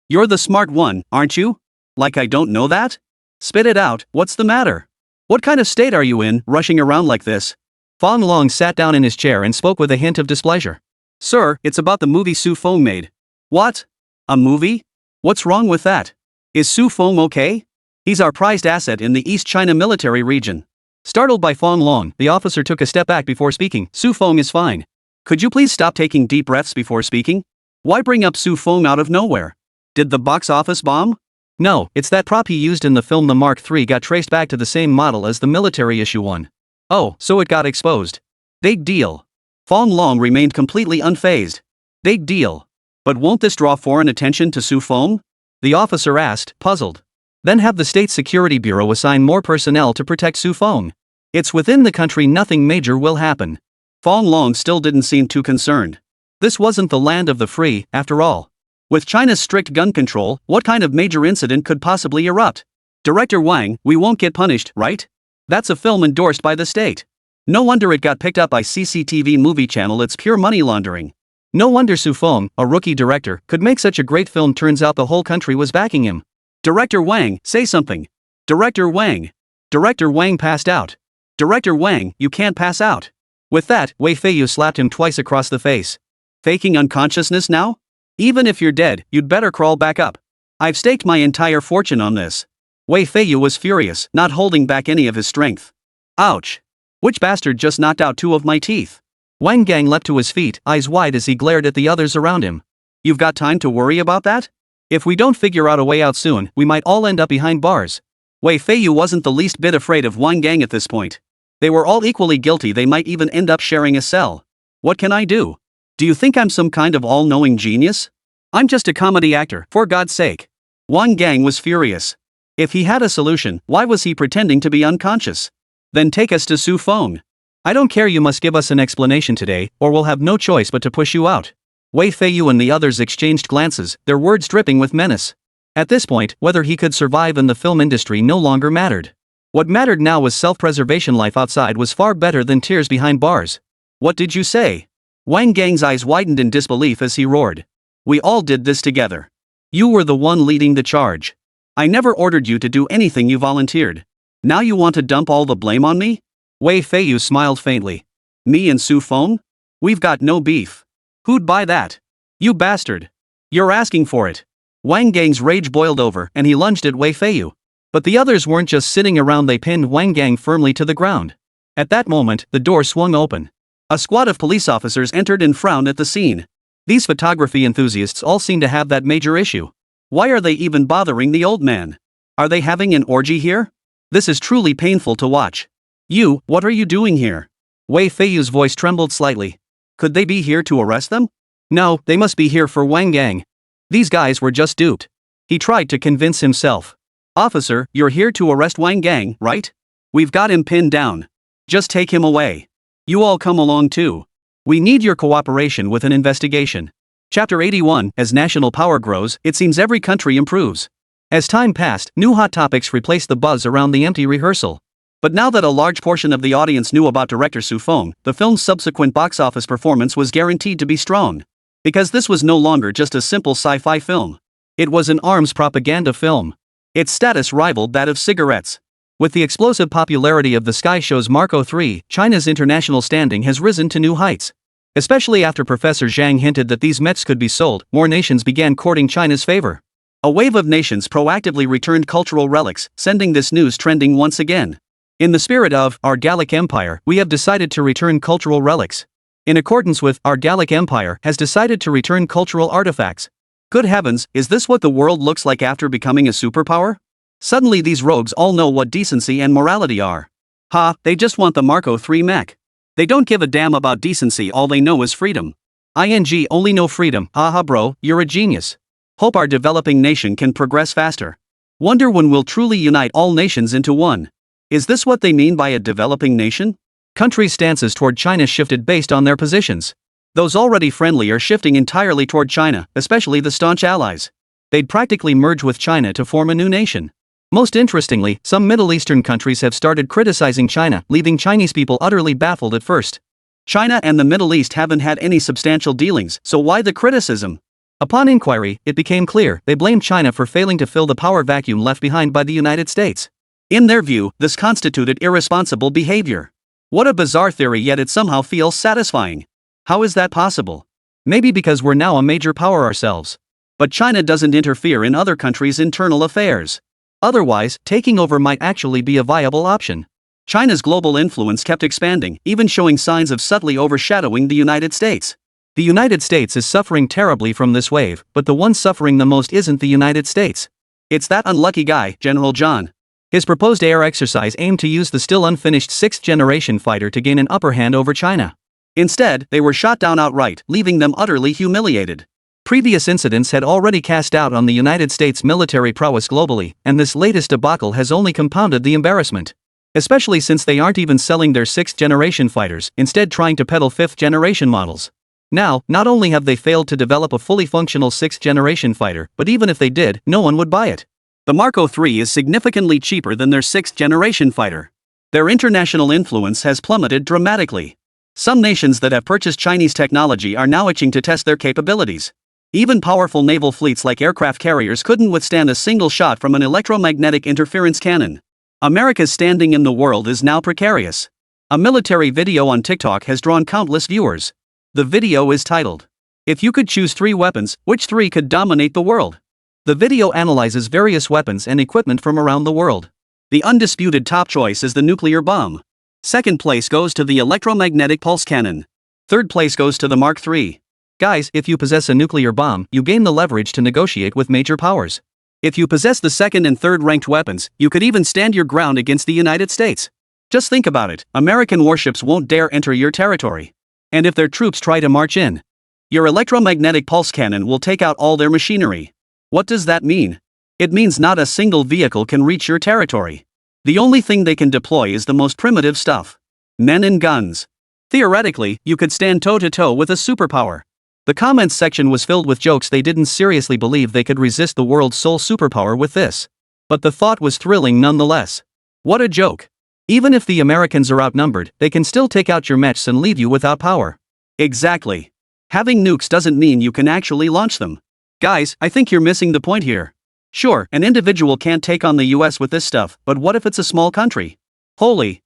You're the smart one, aren't you? Like I don't know that? Spit it out, what's the matter? What kind of state are you in, rushing around like this? Fong Long sat down in his chair and spoke with a hint of displeasure. Sir, it's about the movie Su Feng made. What? A movie? What's wrong with that? Is Su Feng okay? He's our prized asset in the East China military region. Startled by Fong Long, the officer took a step back before speaking. Su Feng is fine. Could you please stop taking deep breaths before speaking? Why bring up Su Feng out of nowhere? Did the box office bomb? No, it's that prop he used in the film. The Mark III got traced back to the same model as the military issue one. Oh, so it got exposed. Big deal. Fong Long remained completely unfazed. Big deal. But won't this draw foreign attention to Su Feng? The officer asked, puzzled. Then have the State Security Bureau assign more personnel to protect Su Feng. It's within the country, nothing major will happen. Fong Long still didn't seem too concerned. This wasn't the land of the free, after all. With China's strict gun control, what kind of major incident could possibly erupt? Director Wang, we won't get punished, right? That's a film endorsed by the state. No wonder it got picked up by CCTV movie channel, it's pure money laundering. No wonder Su Feng, a rookie director, could make such a great film. Turns out the whole country was backing him. Director Wang, say something. Director Wang. Director Wang passed out. Director Wang, you can't pass out. With that, Wei Feiyu slapped him twice across the face. Faking unconsciousness now? Even if you're dead, you'd better crawl back up. I've staked my entire fortune on this. Wei Feiyu was furious, not holding back any of his strength. Ouch. Which bastard just knocked out 2 of my teeth? Wang Gang leapt to his feet, eyes wide as he glared at the others around him. You've got time to worry about that? If we don't figure out a way out soon, we might all end up behind bars. Wei Feiyu wasn't the least bit afraid of Wang Gang at this point. They were all equally guilty, they might even end up sharing a cell. What can I do? Do you think I'm some kind of all-knowing genius? I'm just a comedy actor, for God's sake. Wang Gang was furious. If he had a solution, why was he pretending to be unconscious? Then take us to Su Feng. I don't care, you must give us an explanation today, or we'll have no choice but to push you out. Wei Feiyu and the others exchanged glances, their words dripping with menace. At this point, whether he could survive in the film industry no longer mattered. What mattered now was self-preservation. Life outside was far better than tears behind bars. What did you say? Wang Gang's eyes widened in disbelief as he roared. We all did this together. You were the one leading the charge. I never ordered you to do anything, you volunteered. Now you want to dump all the blame on me? Wei Feiyu smiled faintly. Me and Su Feng? We've got no beef. Who'd buy that? You bastard. You're asking for it. Wang Gang's rage boiled over and he lunged at Wei Feiyu. But the others weren't just sitting around, they pinned Wang Gang firmly to the ground. At that moment, the door swung open. A squad of police officers entered and frowned at the scene. These photography enthusiasts all seem to have that major issue. Why are they even bothering the old man? Are they having an orgy here? This is truly painful to watch. You, what are you doing here? Wei Feiyu's voice trembled slightly. Could they be here to arrest them? No, they must be here for Wang Gang. These guys were just duped. He tried to convince himself. Officer, you're here to arrest Wang Gang, right? We've got him pinned down. Just take him away. You all come along too. We need your cooperation with an investigation. Chapter 81. As national power grows, it seems every country improves. As time passed, new hot topics replaced the buzz around the empty rehearsal. But now that a large portion of the audience knew about director Su Feng, the film's subsequent box office performance was guaranteed to be strong. Because this was no longer just a simple sci-fi film. It was an arms propaganda film. Its status rivaled that of cigarettes. With the explosive popularity of the Sky Show's Marco III, China's international standing has risen to new heights. Especially after Professor Zhang hinted that these Mets could be sold, more nations began courting China's favor. A wave of nations proactively returned cultural relics, sending this news trending once again. In the spirit of our Gallic Empire, we have decided to return cultural relics. In accordance with our Gallic Empire has decided to return cultural artifacts. Good heavens, is this what the world looks like after becoming a superpower? Suddenly these rogues all know what decency and morality are. Ha, they just want the Marco III mech. They don't give a damn about decency, all they know is freedom. Only know freedom, haha bro, you're a genius. Hope our developing nation can progress faster. Wonder when we'll truly unite all nations into one. Is this what they mean by a developing nation? Countries' stances toward China shifted based on their positions. Those already friendly are shifting entirely toward China, especially the staunch allies. They'd practically merge with China to form a new nation. Most interestingly, some Middle Eastern countries have started criticizing China, leaving Chinese people utterly baffled at first. China and the Middle East haven't had any substantial dealings, so why the criticism? Upon inquiry, it became clear they blamed China for failing to fill the power vacuum left behind by the United States. In their view, this constituted irresponsible behavior. What a bizarre theory, yet it somehow feels satisfying. How is that possible? Maybe because we're now a major power ourselves. But China doesn't interfere in other countries' internal affairs. Otherwise, taking over might actually be a viable option. China's global influence kept expanding, even showing signs of subtly overshadowing the United States. The United States is suffering terribly from this wave, but the one suffering the most isn't the United States. It's that unlucky guy, General John. His proposed air exercise aimed to use the still unfinished 6th-generation fighter to gain an upper hand over China. Instead, they were shot down outright, leaving them utterly humiliated. Previous incidents had already cast doubt on the United States' military prowess globally, and this latest debacle has only compounded the embarrassment. Especially since they aren't even selling their 6th-generation fighters, instead trying to peddle 5th-generation models. Now, not only have they failed to develop a fully functional 6th-generation fighter, but even if they did, no one would buy it. The Mark III is significantly cheaper than their 6th-generation fighter. Their international influence has plummeted dramatically. Some nations that have purchased Chinese technology are now itching to test their capabilities. Even powerful naval fleets like aircraft carriers couldn't withstand a single shot from an electromagnetic interference cannon. America's standing in the world is now precarious. A military video on TikTok has drawn countless viewers. The video is titled, "If you could choose 3 weapons, which 3 could dominate the world?" The video analyzes various weapons and equipment from around the world. The undisputed top choice is the nuclear bomb. Second place goes to the electromagnetic pulse cannon. Third place goes to the Mark III. Guys, if you possess a nuclear bomb, you gain the leverage to negotiate with major powers. If you possess the second and third ranked weapons, you could even stand your ground against the United States. Just think about it, American warships won't dare enter your territory. And if their troops try to march in, your electromagnetic pulse cannon will take out all their machinery. What does that mean? It means not a single vehicle can reach your territory. The only thing they can deploy is the most primitive stuff. Men and guns. Theoretically, you could stand toe-to-toe with a superpower. The comments section was filled with jokes. They didn't seriously believe they could resist the world's sole superpower with this. But the thought was thrilling nonetheless. What a joke. Even if the Americans are outnumbered, they can still take out your mechs and leave you without power. Exactly. Having nukes doesn't mean you can actually launch them. Guys, I think you're missing the point here. Sure, an individual can't take on the US with this stuff, but what if it's a small country? Holy.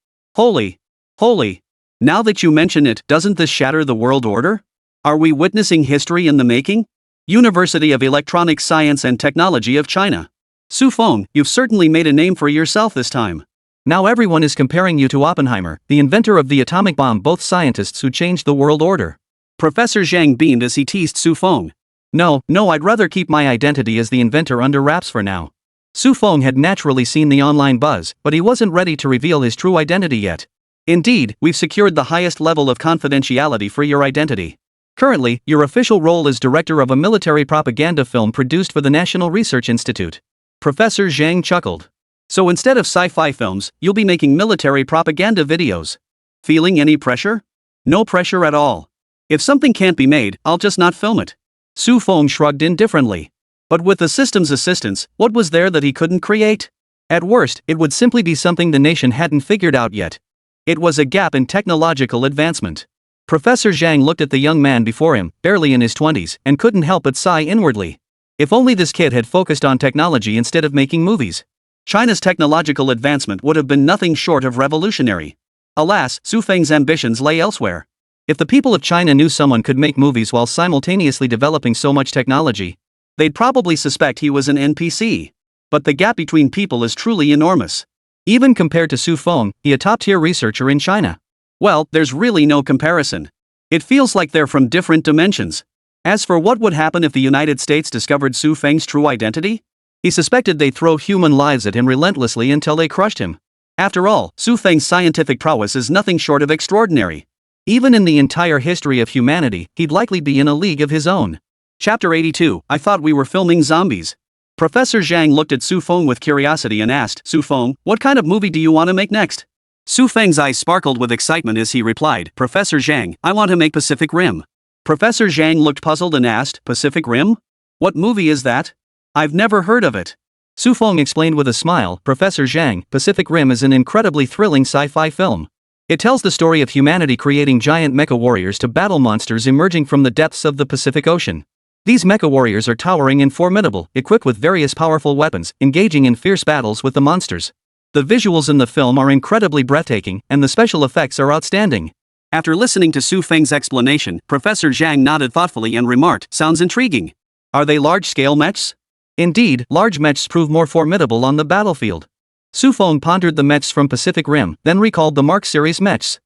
Now that you mention it, doesn't this shatter the world order? Are we witnessing history in the making? University of Electronic Science and Technology of China. Su Feng, you've certainly made a name for yourself this time. Now everyone is comparing you to Oppenheimer, the inventor of the atomic bomb, both scientists who changed the world order. Professor Zhang beamed as he teased Su Feng. No, I'd rather keep my identity as the inventor under wraps for now. Su Feng had naturally seen the online buzz, but he wasn't ready to reveal his true identity yet. Indeed, we've secured the highest level of confidentiality for your identity. Currently, your official role is director of a military propaganda film produced for the National Research Institute. Professor Zhang chuckled. So instead of sci-fi films, you'll be making military propaganda videos. Feeling any pressure? No pressure at all. If something can't be made, I'll just not film it. Su Feng shrugged indifferently. But with the system's assistance, what was there that he couldn't create? At worst, it would simply be something the nation hadn't figured out yet. It was a gap in technological advancement. Professor Zhang looked at the young man before him, barely in his 20s, and couldn't help but sigh inwardly. If only this kid had focused on technology instead of making movies. China's technological advancement would have been nothing short of revolutionary. Alas, Su Feng's ambitions lay elsewhere. If the people of China knew someone could make movies while simultaneously developing so much technology, they'd probably suspect he was an NPC. But the gap between people is truly enormous. Even compared to Su Feng, he a top-tier researcher in China. Well, there's really no comparison. It feels like they're from different dimensions. As for what would happen if the United States discovered Su Feng's true identity? He suspected they'd throw human lives at him relentlessly until they crushed him. After all, Su Feng's scientific prowess is nothing short of extraordinary. Even in the entire history of humanity, he'd likely be in a league of his own. Chapter 82, I thought we were filming zombies. Professor Zhang looked at Su Feng with curiosity and asked, Su Feng, what kind of movie do you want to make next? Su Feng's eyes sparkled with excitement as he replied, Professor Zhang, I want to make Pacific Rim. Professor Zhang looked puzzled and asked, Pacific Rim? What movie is that? I've never heard of it. Su Feng explained with a smile, Professor Zhang, Pacific Rim is an incredibly thrilling sci-fi film. It tells the story of humanity creating giant mecha warriors to battle monsters emerging from the depths of the Pacific Ocean. These mecha warriors are towering and formidable, equipped with various powerful weapons, engaging in fierce battles with the monsters. The visuals in the film are incredibly breathtaking, and the special effects are outstanding. After listening to Su Feng's explanation, Professor Zhang nodded thoughtfully and remarked, sounds intriguing. Are they large-scale mechs? Indeed, large mechs prove more formidable on the battlefield. Su Feng pondered the mechs from Pacific Rim, then recalled the Mark series mechs.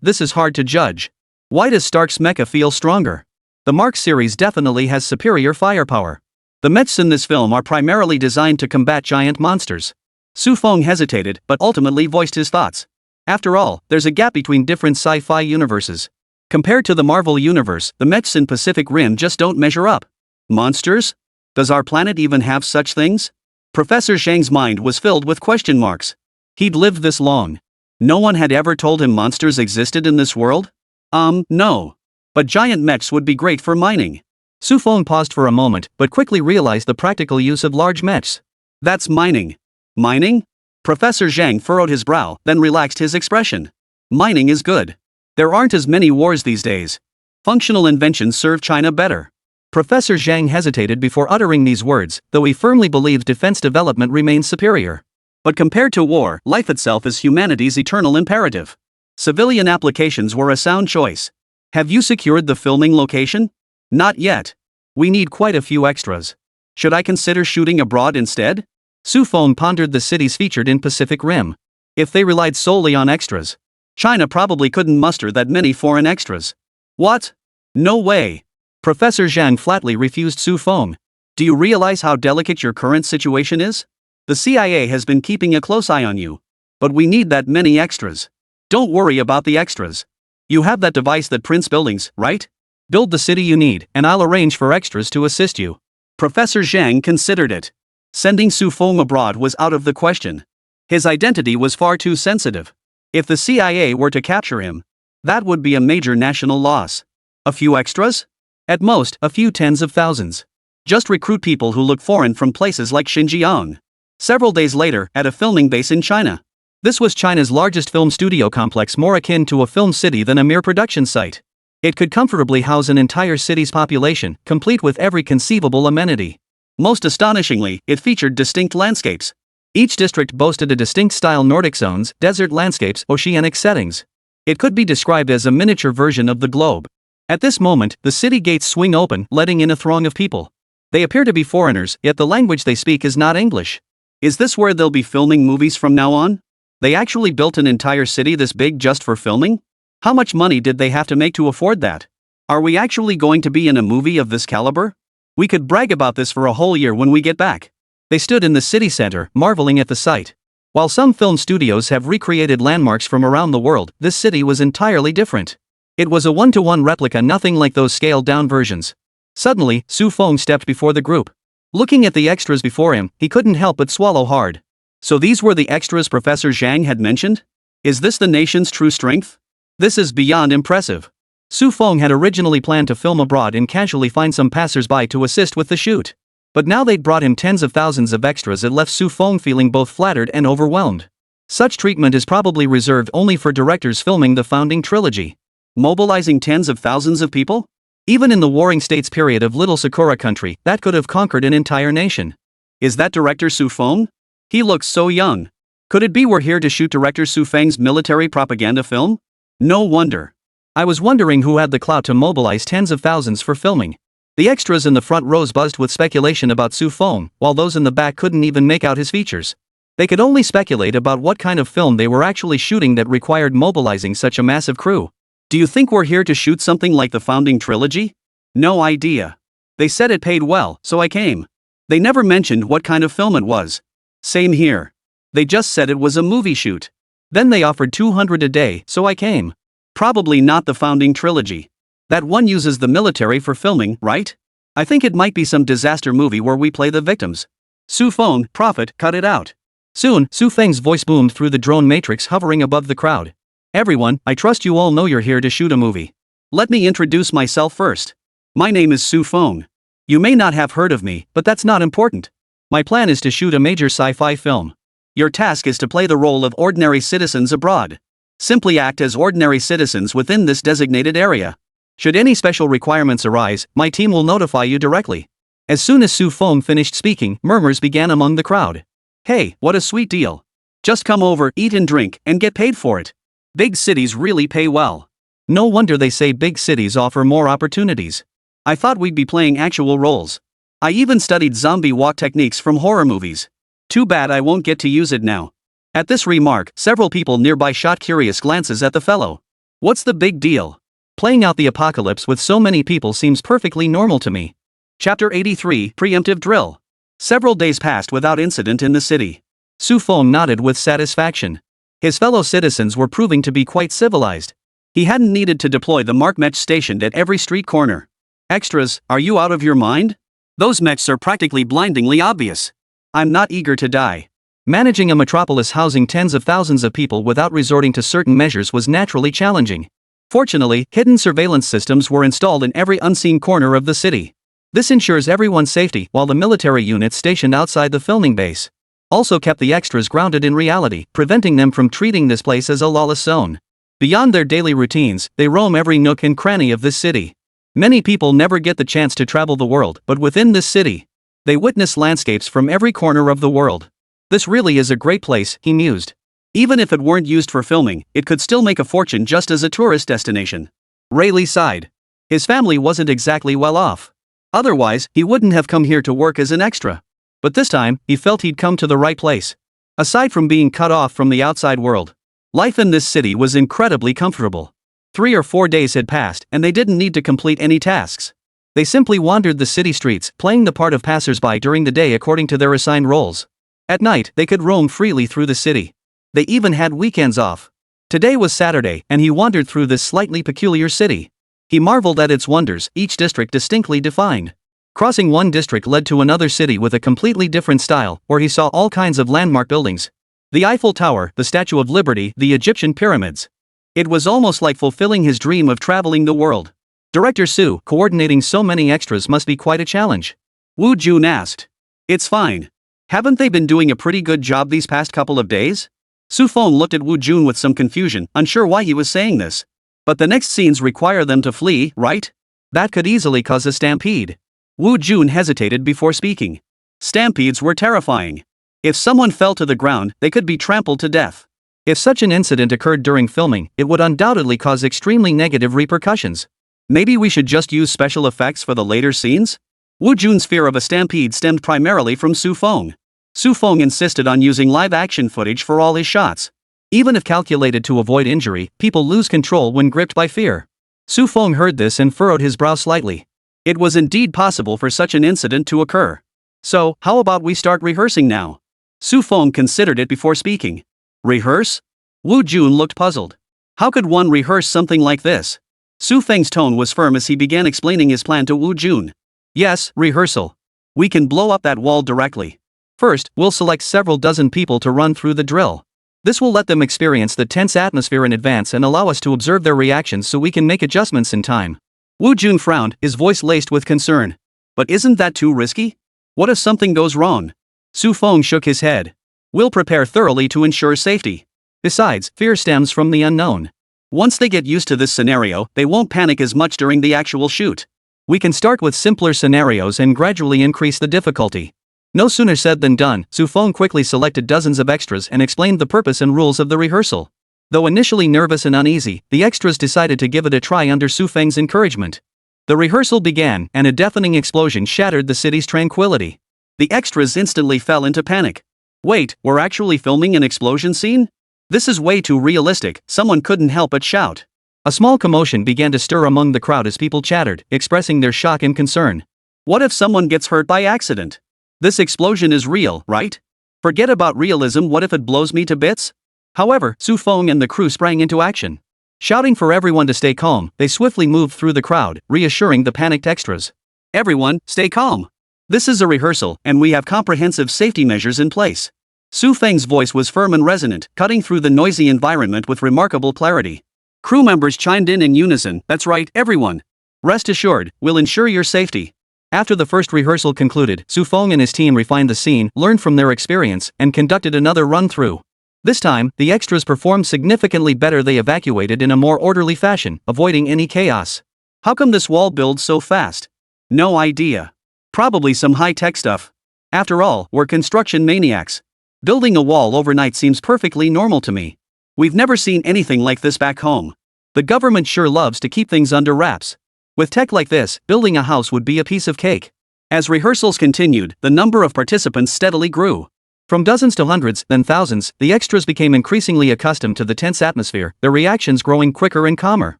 This is hard to judge. Why does Stark's mecha feel stronger? The Mark series definitely has superior firepower. The mechs in this film are primarily designed to combat giant monsters. Su Feng hesitated, but ultimately voiced his thoughts. After all, there's a gap between different sci-fi universes. Compared to the Marvel universe, the mechs in Pacific Rim just don't measure up. Monsters? Does our planet even have such things? Professor Zhang's mind was filled with question marks. He'd lived this long. No one had ever told him monsters existed in this world? No. But giant mechs would be great for mining. Su Feng paused for a moment, but quickly realized the practical use of large mechs. That's mining. Mining? Professor Zhang furrowed his brow, then relaxed his expression. Mining is good. There aren't as many wars these days. Functional inventions serve China better. Professor Zhang hesitated before uttering these words, though he firmly believed defense development remains superior. But compared to war, life itself is humanity's eternal imperative. Civilian applications were a sound choice. Have you secured the filming location? Not yet. We need quite a few extras. Should I consider shooting abroad instead? Su Feng pondered the cities featured in Pacific Rim. If they relied solely on extras, China probably couldn't muster that many foreign extras. What? No way. Professor Zhang flatly refused Su Feng. Do you realize how delicate your current situation is? The CIA has been keeping a close eye on you. But we need that many extras. Don't worry about the extras. You have that device that prints buildings, right? Build the city you need, and I'll arrange for extras to assist you. Professor Zhang considered it. Sending Su Feng abroad was out of the question. His identity was far too sensitive. If the CIA were to capture him, that would be a major national loss. A few extras? At most, a few tens of thousands. Just recruit people who look foreign from places like Xinjiang. Several days later, at a filming base in China. This was China's largest film studio complex, more akin to a film city than a mere production site. It could comfortably house an entire city's population, complete with every conceivable amenity. Most astonishingly, it featured distinct landscapes. Each district boasted a distinct style: Nordic zones, desert landscapes, oceanic settings. It could be described as a miniature version of the globe. At this moment, the city gates swing open, letting in a throng of people. They appear to be foreigners, yet the language they speak is not English. Is this where they'll be filming movies from now on? They actually built an entire city this big just for filming? How much money did they have to make to afford that? Are we actually going to be in a movie of this caliber? We could brag about this for a whole year when we get back. They stood in the city center, marveling at the sight. While some film studios have recreated landmarks from around the world, this city was entirely different. It was a one-to-one replica, nothing like those scaled-down versions. Suddenly, Su Feng stepped before the group. Looking at the extras before him, he couldn't help but swallow hard. So these were the extras Professor Zhang had mentioned? Is this the nation's true strength? This is beyond impressive. Su Feng had originally planned to film abroad and casually find some passers-by to assist with the shoot. But now they'd brought him tens of thousands of extras. It left Su Feng feeling both flattered and overwhelmed. Such treatment is probably reserved only for directors filming the Founding Trilogy. Mobilizing tens of thousands of people? Even in the Warring States period of Little Sakura Country, that could have conquered an entire nation. Is that director Su Feng? He looks so young. Could it be we're here to shoot director Su Feng's military propaganda film? No wonder. I was wondering who had the clout to mobilize tens of thousands for filming. The extras in the front rows buzzed with speculation about Su Feng, while those in the back couldn't even make out his features. They could only speculate about what kind of film they were actually shooting that required mobilizing such a massive crew. Do you think we're here to shoot something like the Founding Trilogy? No idea. They said it paid well, so I came. They never mentioned what kind of film it was. Same here. They just said it was a movie shoot. Then they offered 200 a day, so I came. Probably not the Founding Trilogy. That one uses the military for filming, right? I think it might be some disaster movie where we play the victims. Su Feng, prophet, cut it out. Soon, Su Feng's voice boomed through the drone matrix hovering above the crowd. Everyone, I trust you all know you're here to shoot a movie. Let me introduce myself first. My name is Su Feng. You may not have heard of me, but that's not important. My plan is to shoot a major sci-fi film. Your task is to play the role of ordinary citizens abroad. Simply act as ordinary citizens within this designated area. Should any special requirements arise, my team will notify you directly. As soon as Su Feng finished speaking, murmurs began among the crowd. Hey, what a sweet deal. Just come over, eat and drink, and get paid for it. Big cities really pay well. No wonder they say big cities offer more opportunities. I thought we'd be playing actual roles. I even studied zombie walk techniques from horror movies. Too bad I won't get to use it now. At this remark, several people nearby shot curious glances at the fellow. What's the big deal? Playing out the apocalypse with so many people seems perfectly normal to me. Chapter 83, Preemptive Drill. Several days passed without incident in the city. Su Feng nodded with satisfaction. His fellow citizens were proving to be quite civilized. He hadn't needed to deploy the mark mech stationed at every street corner. Extras, are you out of your mind? Those mechs are practically blindingly obvious. I'm not eager to die. Managing a metropolis housing tens of thousands of people without resorting to certain measures was naturally challenging. Fortunately, hidden surveillance systems were installed in every unseen corner of the city. This ensures everyone's safety, while the military units stationed outside the filming base also kept the extras grounded in reality, preventing them from treating this place as a lawless zone. Beyond their daily routines, they roam every nook and cranny of this city. Many people never get the chance to travel the world, but within this city, they witness landscapes from every corner of the world. This really is a great place, he mused. Even if it weren't used for filming, it could still make a fortune just as a tourist destination. Rayleigh sighed. His family wasn't exactly well off. Otherwise, he wouldn't have come here to work as an extra. But this time, he felt he'd come to the right place. Aside from being cut off from the outside world, life in this city was incredibly comfortable. 3 or 4 days had passed, and they didn't need to complete any tasks. They simply wandered the city streets, playing the part of passers-by during the day according to their assigned roles. At night, they could roam freely through the city. They even had weekends off. Today was Saturday, and he wandered through this slightly peculiar city. He marveled at its wonders, each district distinctly defined. Crossing one district led to another city with a completely different style, where he saw all kinds of landmark buildings. The Eiffel Tower, the Statue of Liberty, the Egyptian pyramids. It was almost like fulfilling his dream of traveling the world. Director Su, coordinating so many extras must be quite a challenge. Wu Jun asked. It's fine. Haven't they been doing a pretty good job these past couple of days? Su Feng looked at Wu Jun with some confusion, unsure why he was saying this. But the next scenes require them to flee, right? That could easily cause a stampede. Wu Jun hesitated before speaking. Stampedes were terrifying. If someone fell to the ground, they could be trampled to death. If such an incident occurred during filming, it would undoubtedly cause extremely negative repercussions. Maybe we should just use special effects for the later scenes? Wu Jun's fear of a stampede stemmed primarily from Su Feng. Su Feng insisted on using live-action footage for all his shots. Even if calculated to avoid injury, people lose control when gripped by fear. Su Feng heard this and furrowed his brow slightly. It was indeed possible for such an incident to occur. So, how about we start rehearsing now? Su Feng considered it before speaking. Rehearse? Wu Jun looked puzzled. How could one rehearse something like this? Su Feng's tone was firm as he began explaining his plan to Wu Jun. Yes, rehearsal. We can blow up that wall directly. First, we'll select several dozen people to run through the drill. This will let them experience the tense atmosphere in advance and allow us to observe their reactions so we can make adjustments in time. Wu Jun frowned, his voice laced with concern. But isn't that too risky? What if something goes wrong? Su Feng shook his head. We'll prepare thoroughly to ensure safety. Besides, fear stems from the unknown. Once they get used to this scenario, they won't panic as much during the actual shoot. We can start with simpler scenarios and gradually increase the difficulty. No sooner said than done, Su Feng quickly selected dozens of extras and explained the purpose and rules of the rehearsal. Though initially nervous and uneasy, the extras decided to give it a try under Su Feng's encouragement. The rehearsal began, and a deafening explosion shattered the city's tranquility. The extras instantly fell into panic. Wait, we're actually filming an explosion scene? This is way too realistic, someone couldn't help but shout. A small commotion began to stir among the crowd as people chattered, expressing their shock and concern. What if someone gets hurt by accident? This explosion is real, right? Forget about realism, what if it blows me to bits? However, Su Feng and the crew sprang into action. Shouting for everyone to stay calm, they swiftly moved through the crowd, reassuring the panicked extras. Everyone, stay calm. This is a rehearsal, and we have comprehensive safety measures in place. Su Feng's voice was firm and resonant, cutting through the noisy environment with remarkable clarity. Crew members chimed in unison, "That's right, everyone. Rest assured, we'll ensure your safety." After the first rehearsal concluded, Su Feng and his team refined the scene, learned from their experience, and conducted another run-through. This time, the extras performed significantly better. They evacuated in a more orderly fashion, avoiding any chaos. How come this wall builds so fast? No idea. Probably some high-tech stuff. After all, we're construction maniacs. Building a wall overnight seems perfectly normal to me. We've never seen anything like this back home. The government sure loves to keep things under wraps. With tech like this, building a house would be a piece of cake. As rehearsals continued, the number of participants steadily grew. From dozens to hundreds, then thousands, the extras became increasingly accustomed to the tense atmosphere, their reactions growing quicker and calmer.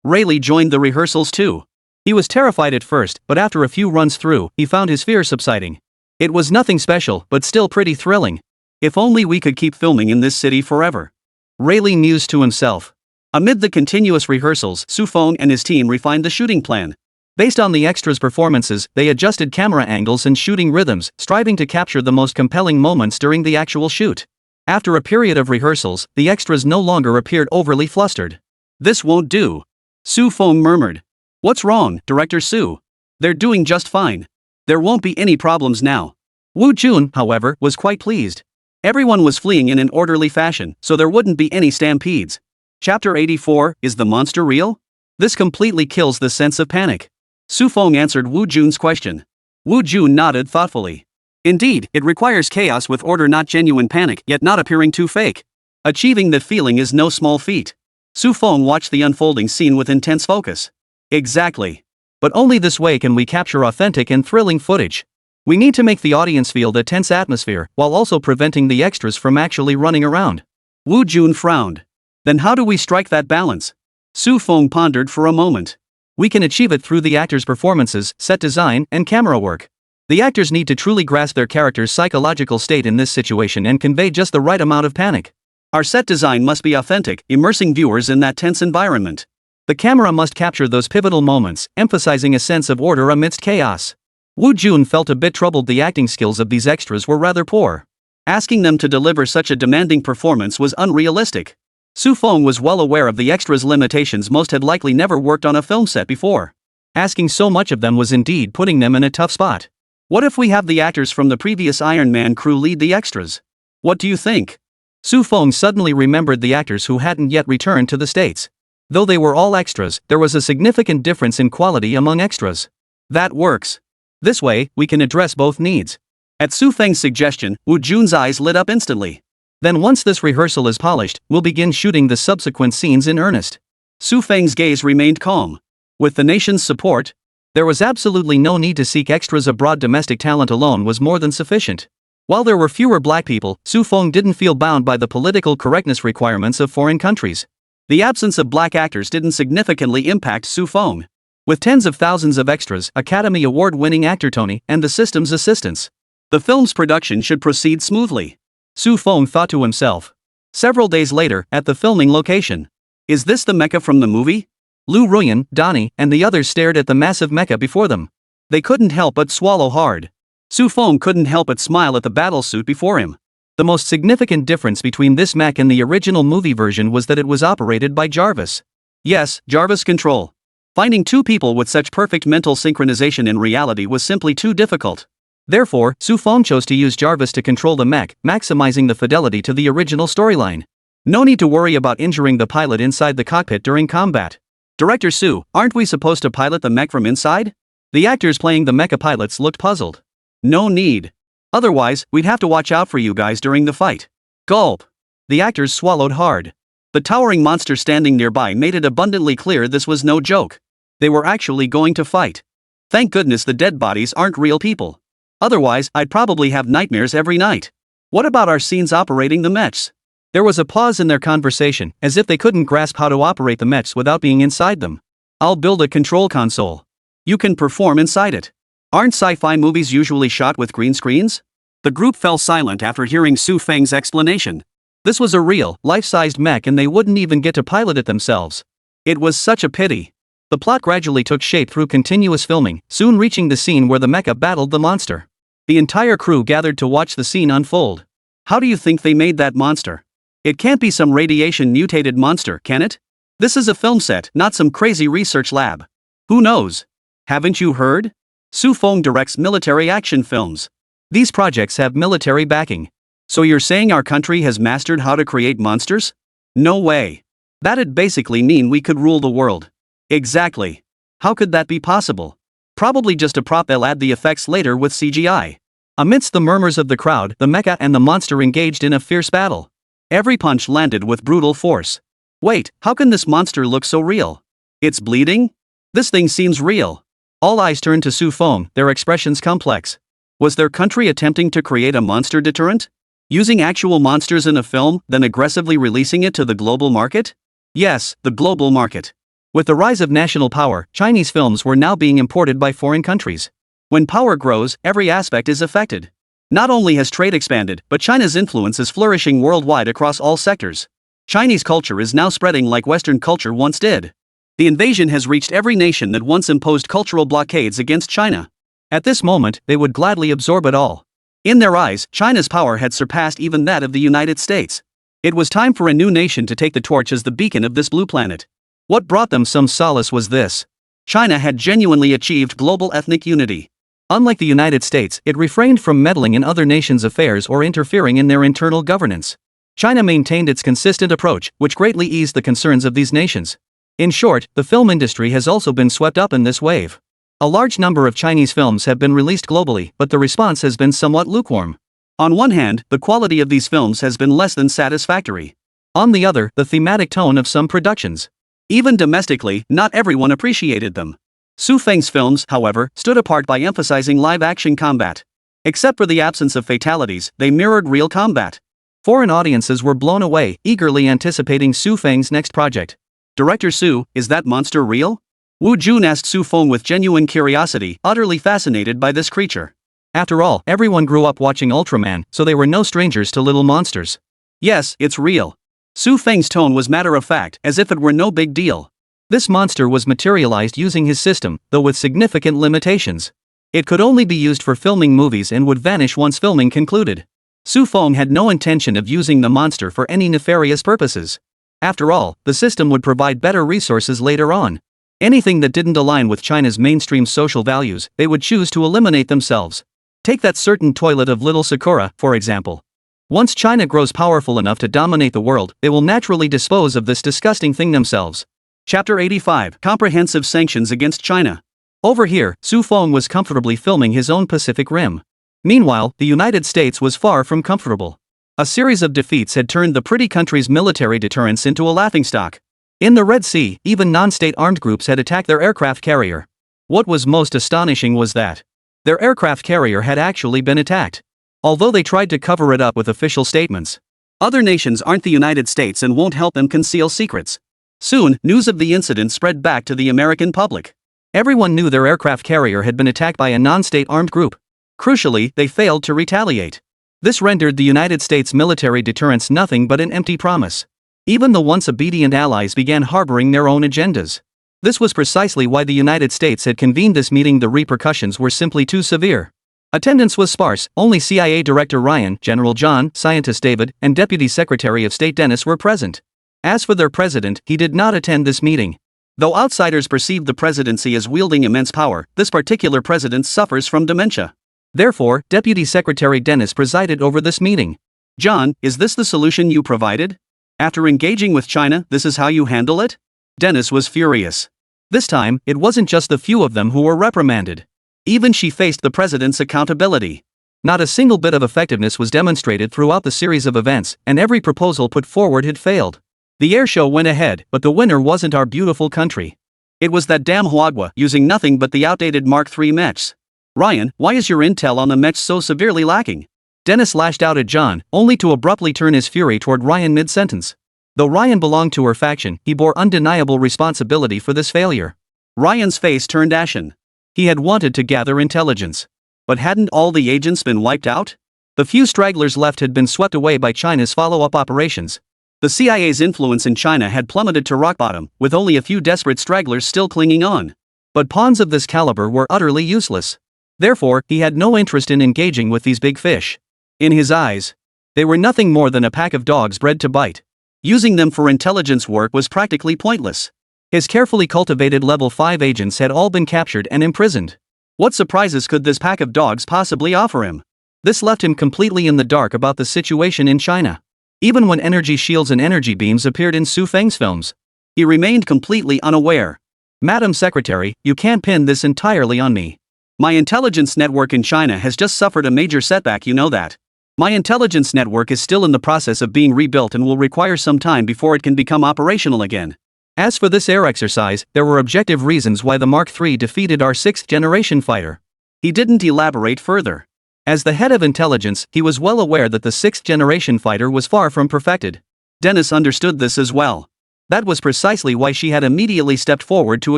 Rayleigh joined the rehearsals too. He was terrified at first, but after a few runs through, he found his fear subsiding. It was nothing special, but still pretty thrilling. If only we could keep filming in this city forever. Rayleigh mused to himself. Amid the continuous rehearsals, Su Feng and his team refined the shooting plan. Based on the extras' performances, they adjusted camera angles and shooting rhythms, striving to capture the most compelling moments during the actual shoot. After a period of rehearsals, the extras no longer appeared overly flustered. "This won't do," Su Feng murmured. "What's wrong, Director Su? They're doing just fine. There won't be any problems now." Wu Jun, however, was quite pleased. Everyone was fleeing in an orderly fashion, so there wouldn't be any stampedes. Chapter 84, Is the monster real? This completely kills the sense of panic. Su Feng answered Wu Jun's question. Wu Jun nodded thoughtfully. Indeed, it requires chaos with order, not genuine panic, yet not appearing too fake. Achieving that feeling is no small feat. Su Feng watched the unfolding scene with intense focus. Exactly. But only this way can we capture authentic and thrilling footage. We need to make the audience feel the tense atmosphere, while also preventing the extras from actually running around. Wu Jun frowned. Then how do we strike that balance? Su Feng pondered for a moment. We can achieve it through the actors' performances, set design, and camera work. The actors need to truly grasp their character's psychological state in this situation and convey just the right amount of panic. Our set design must be authentic, immersing viewers in that tense environment. The camera must capture those pivotal moments, emphasizing a sense of order amidst chaos. Wu Jun felt a bit troubled. The acting skills of these extras were rather poor. Asking them to deliver such a demanding performance was unrealistic. Su Feng was well aware of the extras' limitations. Most had likely never worked on a film set before. Asking so much of them was indeed putting them in a tough spot. What if we have the actors from the previous Iron Man crew lead the extras? What do you think? Su Feng suddenly remembered the actors who hadn't yet returned to the States. Though they were all extras, there was a significant difference in quality among extras. That works. This way, we can address both needs. At Su Feng's suggestion, Wu Jun's eyes lit up instantly. Then once this rehearsal is polished, we'll begin shooting the subsequent scenes in earnest. Su Feng's gaze remained calm. With the nation's support, there was absolutely no need to seek extras abroad. Domestic talent alone was more than sufficient. While there were fewer black people, Su Feng didn't feel bound by the political correctness requirements of foreign countries. The absence of black actors didn't significantly impact Su Feng. With tens of thousands of extras, Academy Award-winning actor Tony, and the system's assistance, the film's production should proceed smoothly. Su Feng thought to himself. Several days later, at the filming location. Is this the mecha from the movie? Lu Ruyan, Donnie, and the others stared at the massive mecha before them. They couldn't help but swallow hard. Su Feng couldn't help but smile at the battlesuit before him. The most significant difference between this mech and the original movie version was that it was operated by Jarvis. Yes, Jarvis control. Finding two people with such perfect mental synchronization in reality was simply too difficult. Therefore, Su Feng chose to use Jarvis to control the mech, maximizing the fidelity to the original storyline. No need to worry about injuring the pilot inside the cockpit during combat. Director Su, aren't we supposed to pilot the mech from inside? The actors playing the mecha pilots looked puzzled. No need. Otherwise, we'd have to watch out for you guys during the fight. Gulp. The actors swallowed hard. The towering monster standing nearby made it abundantly clear this was no joke. They were actually going to fight. Thank goodness the dead bodies aren't real people. Otherwise, I'd probably have nightmares every night. What about our scenes operating the mechs? There was a pause in their conversation, as if they couldn't grasp how to operate the mechs without being inside them. I'll build a control console. You can perform inside it. Aren't sci-fi movies usually shot with green screens? The group fell silent after hearing Su Feng's explanation. This was a real, life-sized mech and they wouldn't even get to pilot it themselves. It was such a pity. The plot gradually took shape through continuous filming, soon reaching the scene where the mecha battled the monster. The entire crew gathered to watch the scene unfold. How do you think they made that monster? It can't be some radiation-mutated monster, can it? This is a film set, not some crazy research lab. Who knows? Haven't you heard? Su Feng directs military action films. These projects have military backing. So you're saying our country has mastered how to create monsters? No way. That'd basically mean we could rule the world. Exactly. How could that be possible? Probably just a prop. They'll add the effects later with CGI. Amidst the murmurs of the crowd, the mecha and the monster engaged in a fierce battle. Every punch landed with brutal force. Wait, how can this monster look so real? It's bleeding? This thing seems real. All eyes turned to Su Feng, their expressions complex. Was their country attempting to create a monster deterrent? Using actual monsters in a film, then aggressively releasing it to the global market? Yes, the global market. With the rise of national power, Chinese films were now being imported by foreign countries. When power grows, every aspect is affected. Not only has trade expanded, but China's influence is flourishing worldwide across all sectors. Chinese culture is now spreading like Western culture once did. The invasion has reached every nation that once imposed cultural blockades against China. At this moment, they would gladly absorb it all. In their eyes, China's power had surpassed even that of the United States. It was time for a new nation to take the torch as the beacon of this blue planet. What brought them some solace was this. China had genuinely achieved global ethnic unity. Unlike the United States, it refrained from meddling in other nations' affairs or interfering in their internal governance. China maintained its consistent approach, which greatly eased the concerns of these nations. In short, the film industry has also been swept up in this wave. A large number of Chinese films have been released globally, but the response has been somewhat lukewarm. On one hand, the quality of these films has been less than satisfactory. On the other, the thematic tone of some productions. Even domestically, not everyone appreciated them. Su Feng's films, however, stood apart by emphasizing live-action combat. Except for the absence of fatalities, they mirrored real combat. Foreign audiences were blown away, eagerly anticipating Su Feng's next project. Director Su, is that monster real? Wu Jun asked Su Feng with genuine curiosity, utterly fascinated by this creature. After all, everyone grew up watching Ultraman, so they were no strangers to little monsters. Yes, it's real. Su Feng's tone was matter-of-fact, as if it were no big deal. This monster was materialized using his system, though with significant limitations. It could only be used for filming movies and would vanish once filming concluded. Su Feng had no intention of using the monster for any nefarious purposes. After all, the system would provide better resources later on. Anything that didn't align with China's mainstream social values, they would choose to eliminate themselves. Take that certain toilet of Little Sakura, for example. Once China grows powerful enough to dominate the world, they will naturally dispose of this disgusting thing themselves. Chapter 85, Comprehensive Sanctions Against China. Over here, Su Feng was comfortably filming his own Pacific Rim. Meanwhile, the United States was far from comfortable. A series of defeats had turned the pretty country's military deterrence into a laughingstock. In the Red Sea, even non-state armed groups had attacked their aircraft carrier. What was most astonishing was that their aircraft carrier had actually been attacked. Although they tried to cover it up with official statements. Other nations aren't the United States and won't help them conceal secrets. Soon, news of the incident spread back to the American public. Everyone knew their aircraft carrier had been attacked by a non-state armed group. Crucially, they failed to retaliate. This rendered the United States military deterrence nothing but an empty promise. Even the once obedient allies began harboring their own agendas. This was precisely why the United States had convened this meeting. The repercussions were simply too severe. Attendance was sparse, only CIA Director Ryan, General John, Scientist David, and Deputy Secretary of State Dennis were present. As for their president, he did not attend this meeting. Though outsiders perceived the presidency as wielding immense power, this particular president suffers from dementia. Therefore, Deputy Secretary Dennis presided over this meeting. John, is this the solution you provided? After engaging with China, this is how you handle it? Dennis was furious. This time, it wasn't just the few of them who were reprimanded. Even she faced the president's accountability. Not a single bit of effectiveness was demonstrated throughout the series of events, and every proposal put forward had failed. The air show went ahead, but the winner wasn't our beautiful country. It was that damn Huagua using nothing but the outdated Mark III mechs. Ryan, why is your intel on the mechs so severely lacking? Dennis lashed out at John, only to abruptly turn his fury toward Ryan mid-sentence. Though Ryan belonged to her faction, he bore undeniable responsibility for this failure. Ryan's face turned ashen. He had wanted to gather intelligence. But hadn't all the agents been wiped out? The few stragglers left had been swept away by China's follow-up operations. The CIA's influence in China had plummeted to rock bottom, with only a few desperate stragglers still clinging on. But pawns of this caliber were utterly useless. Therefore, he had no interest in engaging with these big fish. In his eyes, they were nothing more than a pack of dogs bred to bite. Using them for intelligence work was practically pointless. His carefully cultivated level 5 agents had all been captured and imprisoned. What surprises could this pack of dogs possibly offer him? This left him completely in the dark about the situation in China. Even when energy shields and energy beams appeared in Su Feng's films, he remained completely unaware. Madam Secretary, you can't pin this entirely on me. My intelligence network in China has just suffered a major setback, you know that. My intelligence network is still in the process of being rebuilt and will require some time before it can become operational again. As for this air exercise, there were objective reasons why the Mark III defeated our 6th generation fighter. He didn't elaborate further. As the head of intelligence, he was well aware that the 6th generation fighter was far from perfected. Dennis understood this as well. That was precisely why she had immediately stepped forward to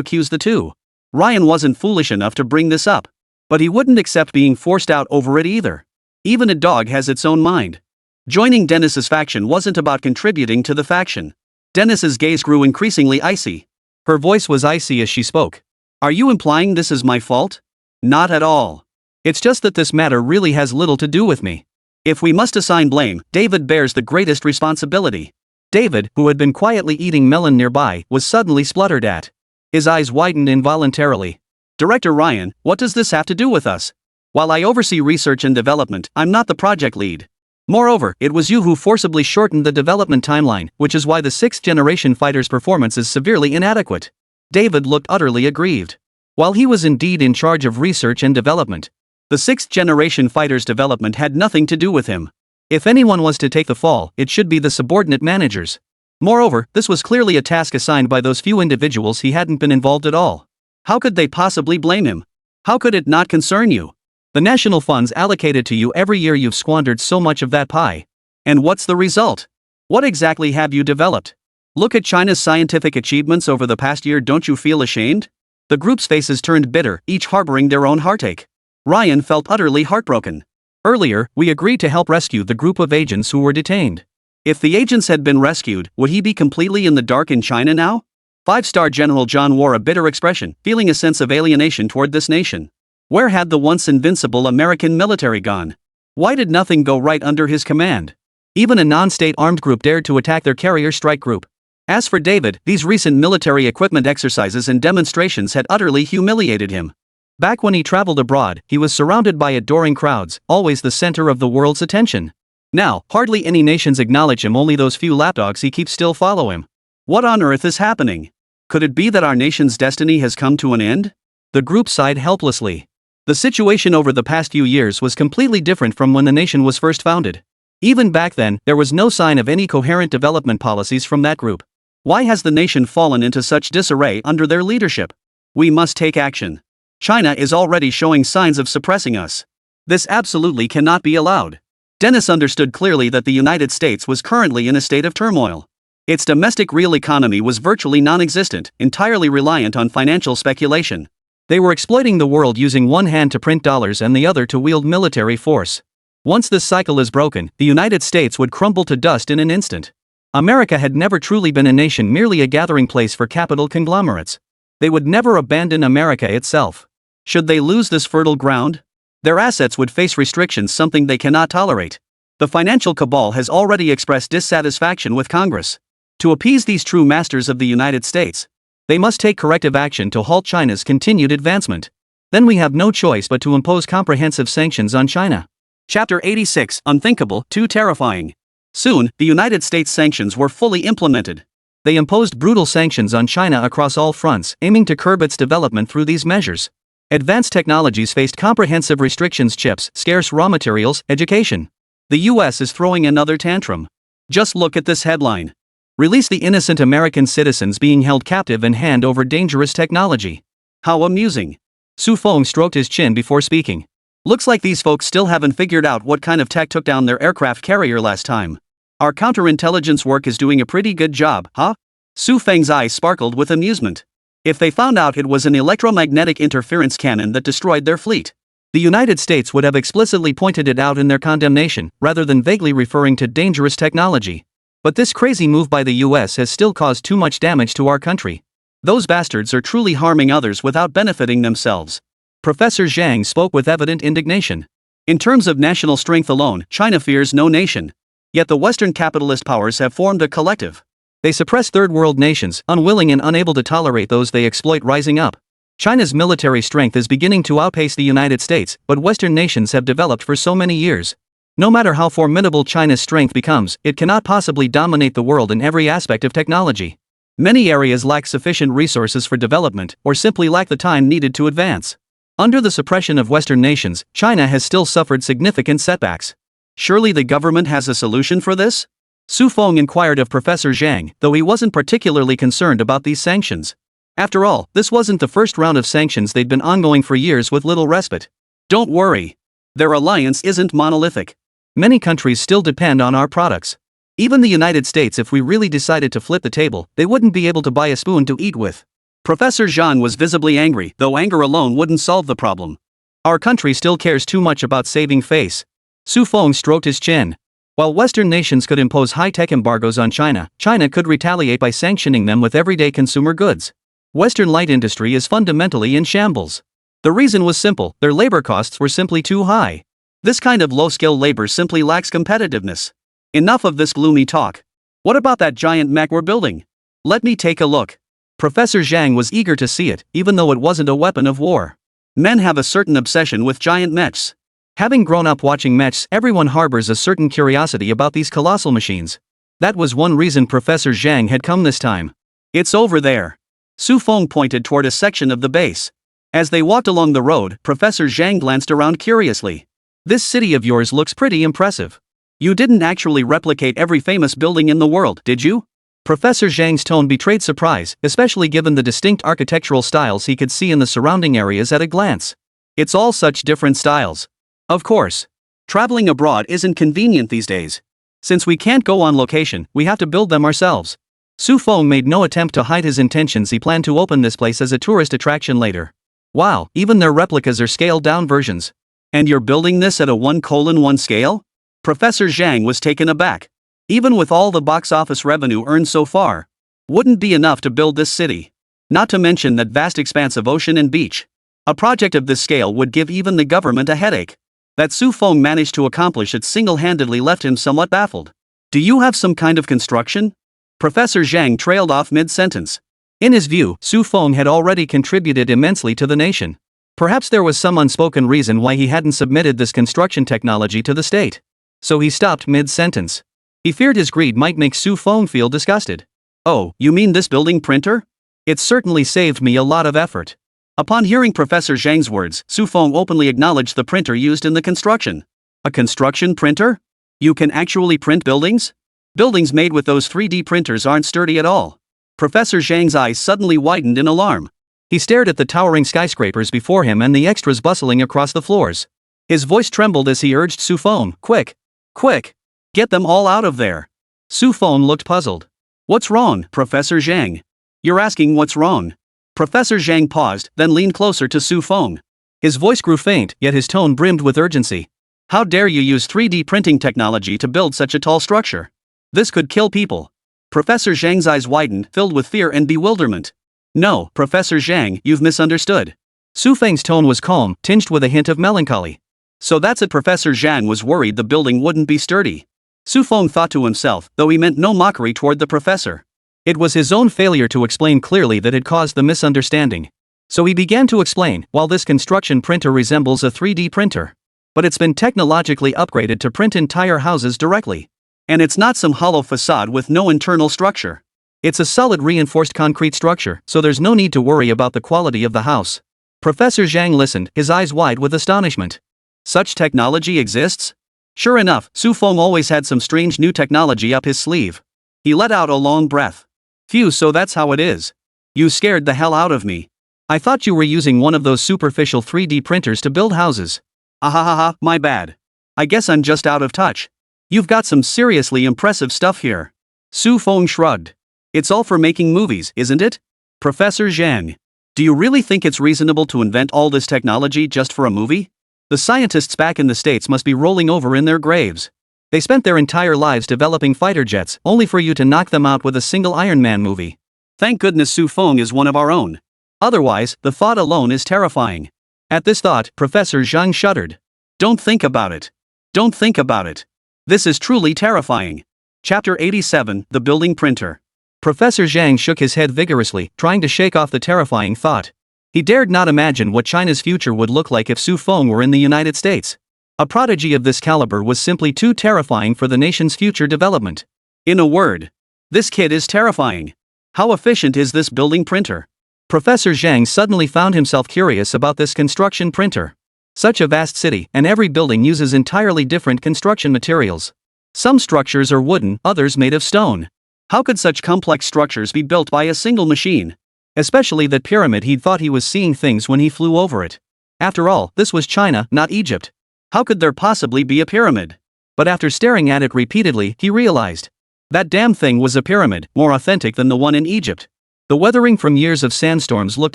accuse the two. Ryan wasn't foolish enough to bring this up. But he wouldn't accept being forced out over it either. Even a dog has its own mind. Joining Dennis's faction wasn't about contributing to the faction. Dennis's gaze grew increasingly icy. Her voice was icy as she spoke. Are you implying this is my fault? Not at all. It's just that this matter really has little to do with me. If we must assign blame, David bears the greatest responsibility. David, who had been quietly eating melon nearby, was suddenly spluttered at. His eyes widened involuntarily. Director Ryan, what does this have to do with us? While I oversee research and development, I'm not the project lead. Moreover, it was you who forcibly shortened the development timeline, which is why the 6th generation fighter's performance is severely inadequate. David looked utterly aggrieved. While he was indeed in charge of research and development, the 6th generation fighter's development had nothing to do with him. If anyone was to take the fall, it should be the subordinate managers. Moreover, this was clearly a task assigned by those few individuals he hadn't been involved at all. How could they possibly blame him? How could it not concern you? The national funds allocated to you every year, you've squandered so much of that pie. And what's the result? What exactly have you developed? Look at China's scientific achievements over the past year, don't you feel ashamed? The group's faces turned bitter, each harboring their own heartache. Ryan felt utterly heartbroken. Earlier, we agreed to help rescue the group of agents who were detained. If the agents had been rescued, would he be completely in the dark in China now? 5-star General John wore a bitter expression, feeling a sense of alienation toward this nation. Where had the once invincible American military gone? Why did nothing go right under his command? Even a non-state armed group dared to attack their carrier strike group. As for David, these recent military equipment exercises and demonstrations had utterly humiliated him. Back when he traveled abroad, he was surrounded by adoring crowds, always the center of the world's attention. Now, hardly any nations acknowledge him, only those few lapdogs he keeps still follow him. What on earth is happening? Could it be that our nation's destiny has come to an end? The group sighed helplessly. The situation over the past few years was completely different from when the nation was first founded. Even back then, there was no sign of any coherent development policies from that group. Why has the nation fallen into such disarray under their leadership? We must take action. China is already showing signs of suppressing us. This absolutely cannot be allowed. Dennis understood clearly that the United States was currently in a state of turmoil. Its domestic real economy was virtually non-existent, entirely reliant on financial speculation. They were exploiting the world using one hand to print dollars and the other to wield military force. Once this cycle is broken, the United States would crumble to dust in an instant. America had never truly been a nation, merely a gathering place for capital conglomerates. They would never abandon America itself. Should they lose this fertile ground? Their assets would face restrictions, something they cannot tolerate. The financial cabal has already expressed dissatisfaction with Congress. To appease these true masters of the United States, they must take corrective action to halt China's continued advancement. Then we have no choice but to impose comprehensive sanctions on China. Chapter 86, Unthinkable, Too Terrifying. Soon, the United States sanctions were fully implemented. They imposed brutal sanctions on China across all fronts, aiming to curb its development through these measures. Advanced technologies faced comprehensive restrictions: chips, scarce raw materials, education. The US is throwing another tantrum. Just look at this headline. Release the innocent American citizens being held captive and hand over dangerous technology. How amusing. Su Feng stroked his chin before speaking. Looks like these folks still haven't figured out what kind of tech took down their aircraft carrier last time. Our counterintelligence work is doing a pretty good job, huh? Su Feng's eyes sparkled with amusement. If they found out it was an electromagnetic interference cannon that destroyed their fleet, the United States would have explicitly pointed it out in their condemnation, rather than vaguely referring to dangerous technology. But this crazy move by the US has still caused too much damage to our country. Those bastards are truly harming others without benefiting themselves. Professor Zhang spoke with evident indignation. In terms of national strength alone, China fears no nation. Yet the Western capitalist powers have formed a collective. They suppress third world nations, unwilling and unable to tolerate those they exploit rising up. China's military strength is beginning to outpace the United States, but Western nations have developed for so many years. No matter how formidable China's strength becomes, it cannot possibly dominate the world in every aspect of technology. Many areas lack sufficient resources for development, or simply lack the time needed to advance. Under the suppression of Western nations, China has still suffered significant setbacks. Surely the government has a solution for this? Su Feng inquired of Professor Zhang, though he wasn't particularly concerned about these sanctions. After all, this wasn't the first round of sanctions they'd been ongoing for years with little respite. Don't worry. Their alliance isn't monolithic. Many countries still depend on our products. Even the United States, if we really decided to flip the table, they wouldn't be able to buy a spoon to eat with. Professor Zhang was visibly angry, though anger alone wouldn't solve the problem. Our country still cares too much about saving face. Su Feng stroked his chin. While Western nations could impose high-tech embargoes on China, China could retaliate by sanctioning them with everyday consumer goods. Western light industry is fundamentally in shambles. The reason was simple: their labor costs were simply too high. This kind of low-skill labor simply lacks competitiveness. Enough of this gloomy talk. What about that giant mech we're building? Let me take a look. Professor Zhang was eager to see it, even though it wasn't a weapon of war. Men have a certain obsession with giant mechs. Having grown up watching mechs, everyone harbors a certain curiosity about these colossal machines. That was one reason Professor Zhang had come this time. It's over there. Su Feng pointed toward a section of the base. As they walked along the road, Professor Zhang glanced around curiously. This city of yours looks pretty impressive. You didn't actually replicate every famous building in the world, did you? Professor Zhang's tone betrayed surprise, especially given the distinct architectural styles he could see in the surrounding areas at a glance. It's all such different styles. Of course. Traveling abroad isn't convenient these days. Since we can't go on location, we have to build them ourselves. Su Feng made no attempt to hide his intentions. He planned to open this place as a tourist attraction later. Wow, even their replicas are scaled-down versions. And you're building this at a 1:1 scale? Professor Zhang was taken aback. Even with all the box office revenue earned so far, wouldn't be enough to build this city. Not to mention that vast expanse of ocean and beach. A project of this scale would give even the government a headache. That Su Feng managed to accomplish it single-handedly left him somewhat baffled. Do you have some kind of construction? Professor Zhang trailed off mid-sentence. In his view, Su Feng had already contributed immensely to the nation. Perhaps there was some unspoken reason why he hadn't submitted this construction technology to the state. So he stopped mid-sentence. He feared his greed might make Su Feng feel disgusted. Oh, you mean this building printer? It certainly saved me a lot of effort. Upon hearing Professor Zhang's words, Su Feng openly acknowledged the printer used in the construction. A construction printer? You can actually print buildings? Buildings made with those 3D printers aren't sturdy at all. Professor Zhang's eyes suddenly widened in alarm. He stared at the towering skyscrapers before him and the extras bustling across the floors. His voice trembled as he urged Su Feng, "Quick! Quick! Get them all out of there!" Su Feng looked puzzled. "What's wrong, Professor Zhang? You're asking what's wrong?" Professor Zhang paused, then leaned closer to Su Feng. His voice grew faint, yet his tone brimmed with urgency. "How dare you use 3D printing technology to build such a tall structure? This could kill people." Professor Zhang's eyes widened, filled with fear and bewilderment. "No, Professor Zhang, you've misunderstood." Su Feng's tone was calm, tinged with a hint of melancholy. So that's it. Professor Zhang was worried the building wouldn't be sturdy. Su Feng thought to himself, though he meant no mockery toward the professor. It was his own failure to explain clearly that had caused the misunderstanding. So he began to explain, while this construction printer resembles a 3D printer. But it's been technologically upgraded to print entire houses directly. And it's not some hollow facade with no internal structure. It's a solid reinforced concrete structure, so there's no need to worry about the quality of the house. Professor Zhang listened, his eyes wide with astonishment. Such technology exists? Sure enough, Su Feng always had some strange new technology up his sleeve. He let out a long breath. Phew, so that's how it is. You scared the hell out of me. I thought you were using one of those superficial 3D printers to build houses. Ahahaha, my bad. I guess I'm just out of touch. You've got some seriously impressive stuff here. Su Feng shrugged. It's all for making movies, isn't it? Professor Zhang. Do you really think it's reasonable to invent all this technology just for a movie? The scientists back in the States must be rolling over in their graves. They spent their entire lives developing fighter jets, only for you to knock them out with a single Iron Man movie. Thank goodness Su Feng is one of our own. Otherwise, the thought alone is terrifying. At this thought, Professor Zhang shuddered. Don't think about it. Don't think about it. This is truly terrifying. Chapter 87, The Building Printer. Professor Zhang shook his head vigorously, trying to shake off the terrifying thought. He dared not imagine what China's future would look like if Su Feng were in the United States. A prodigy of this caliber was simply too terrifying for the nation's future development. In a word, this kid is terrifying. How efficient is this building printer? Professor Zhang suddenly found himself curious about this construction printer. Such a vast city, and every building uses entirely different construction materials. Some structures are wooden, others made of stone. How could such complex structures be built by a single machine? Especially that pyramid, he'd thought he was seeing things when he flew over it. After all, this was China, not Egypt. How could there possibly be a pyramid? But after staring at it repeatedly, he realized. That damn thing was a pyramid, more authentic than the one in Egypt. The weathering from years of sandstorms looked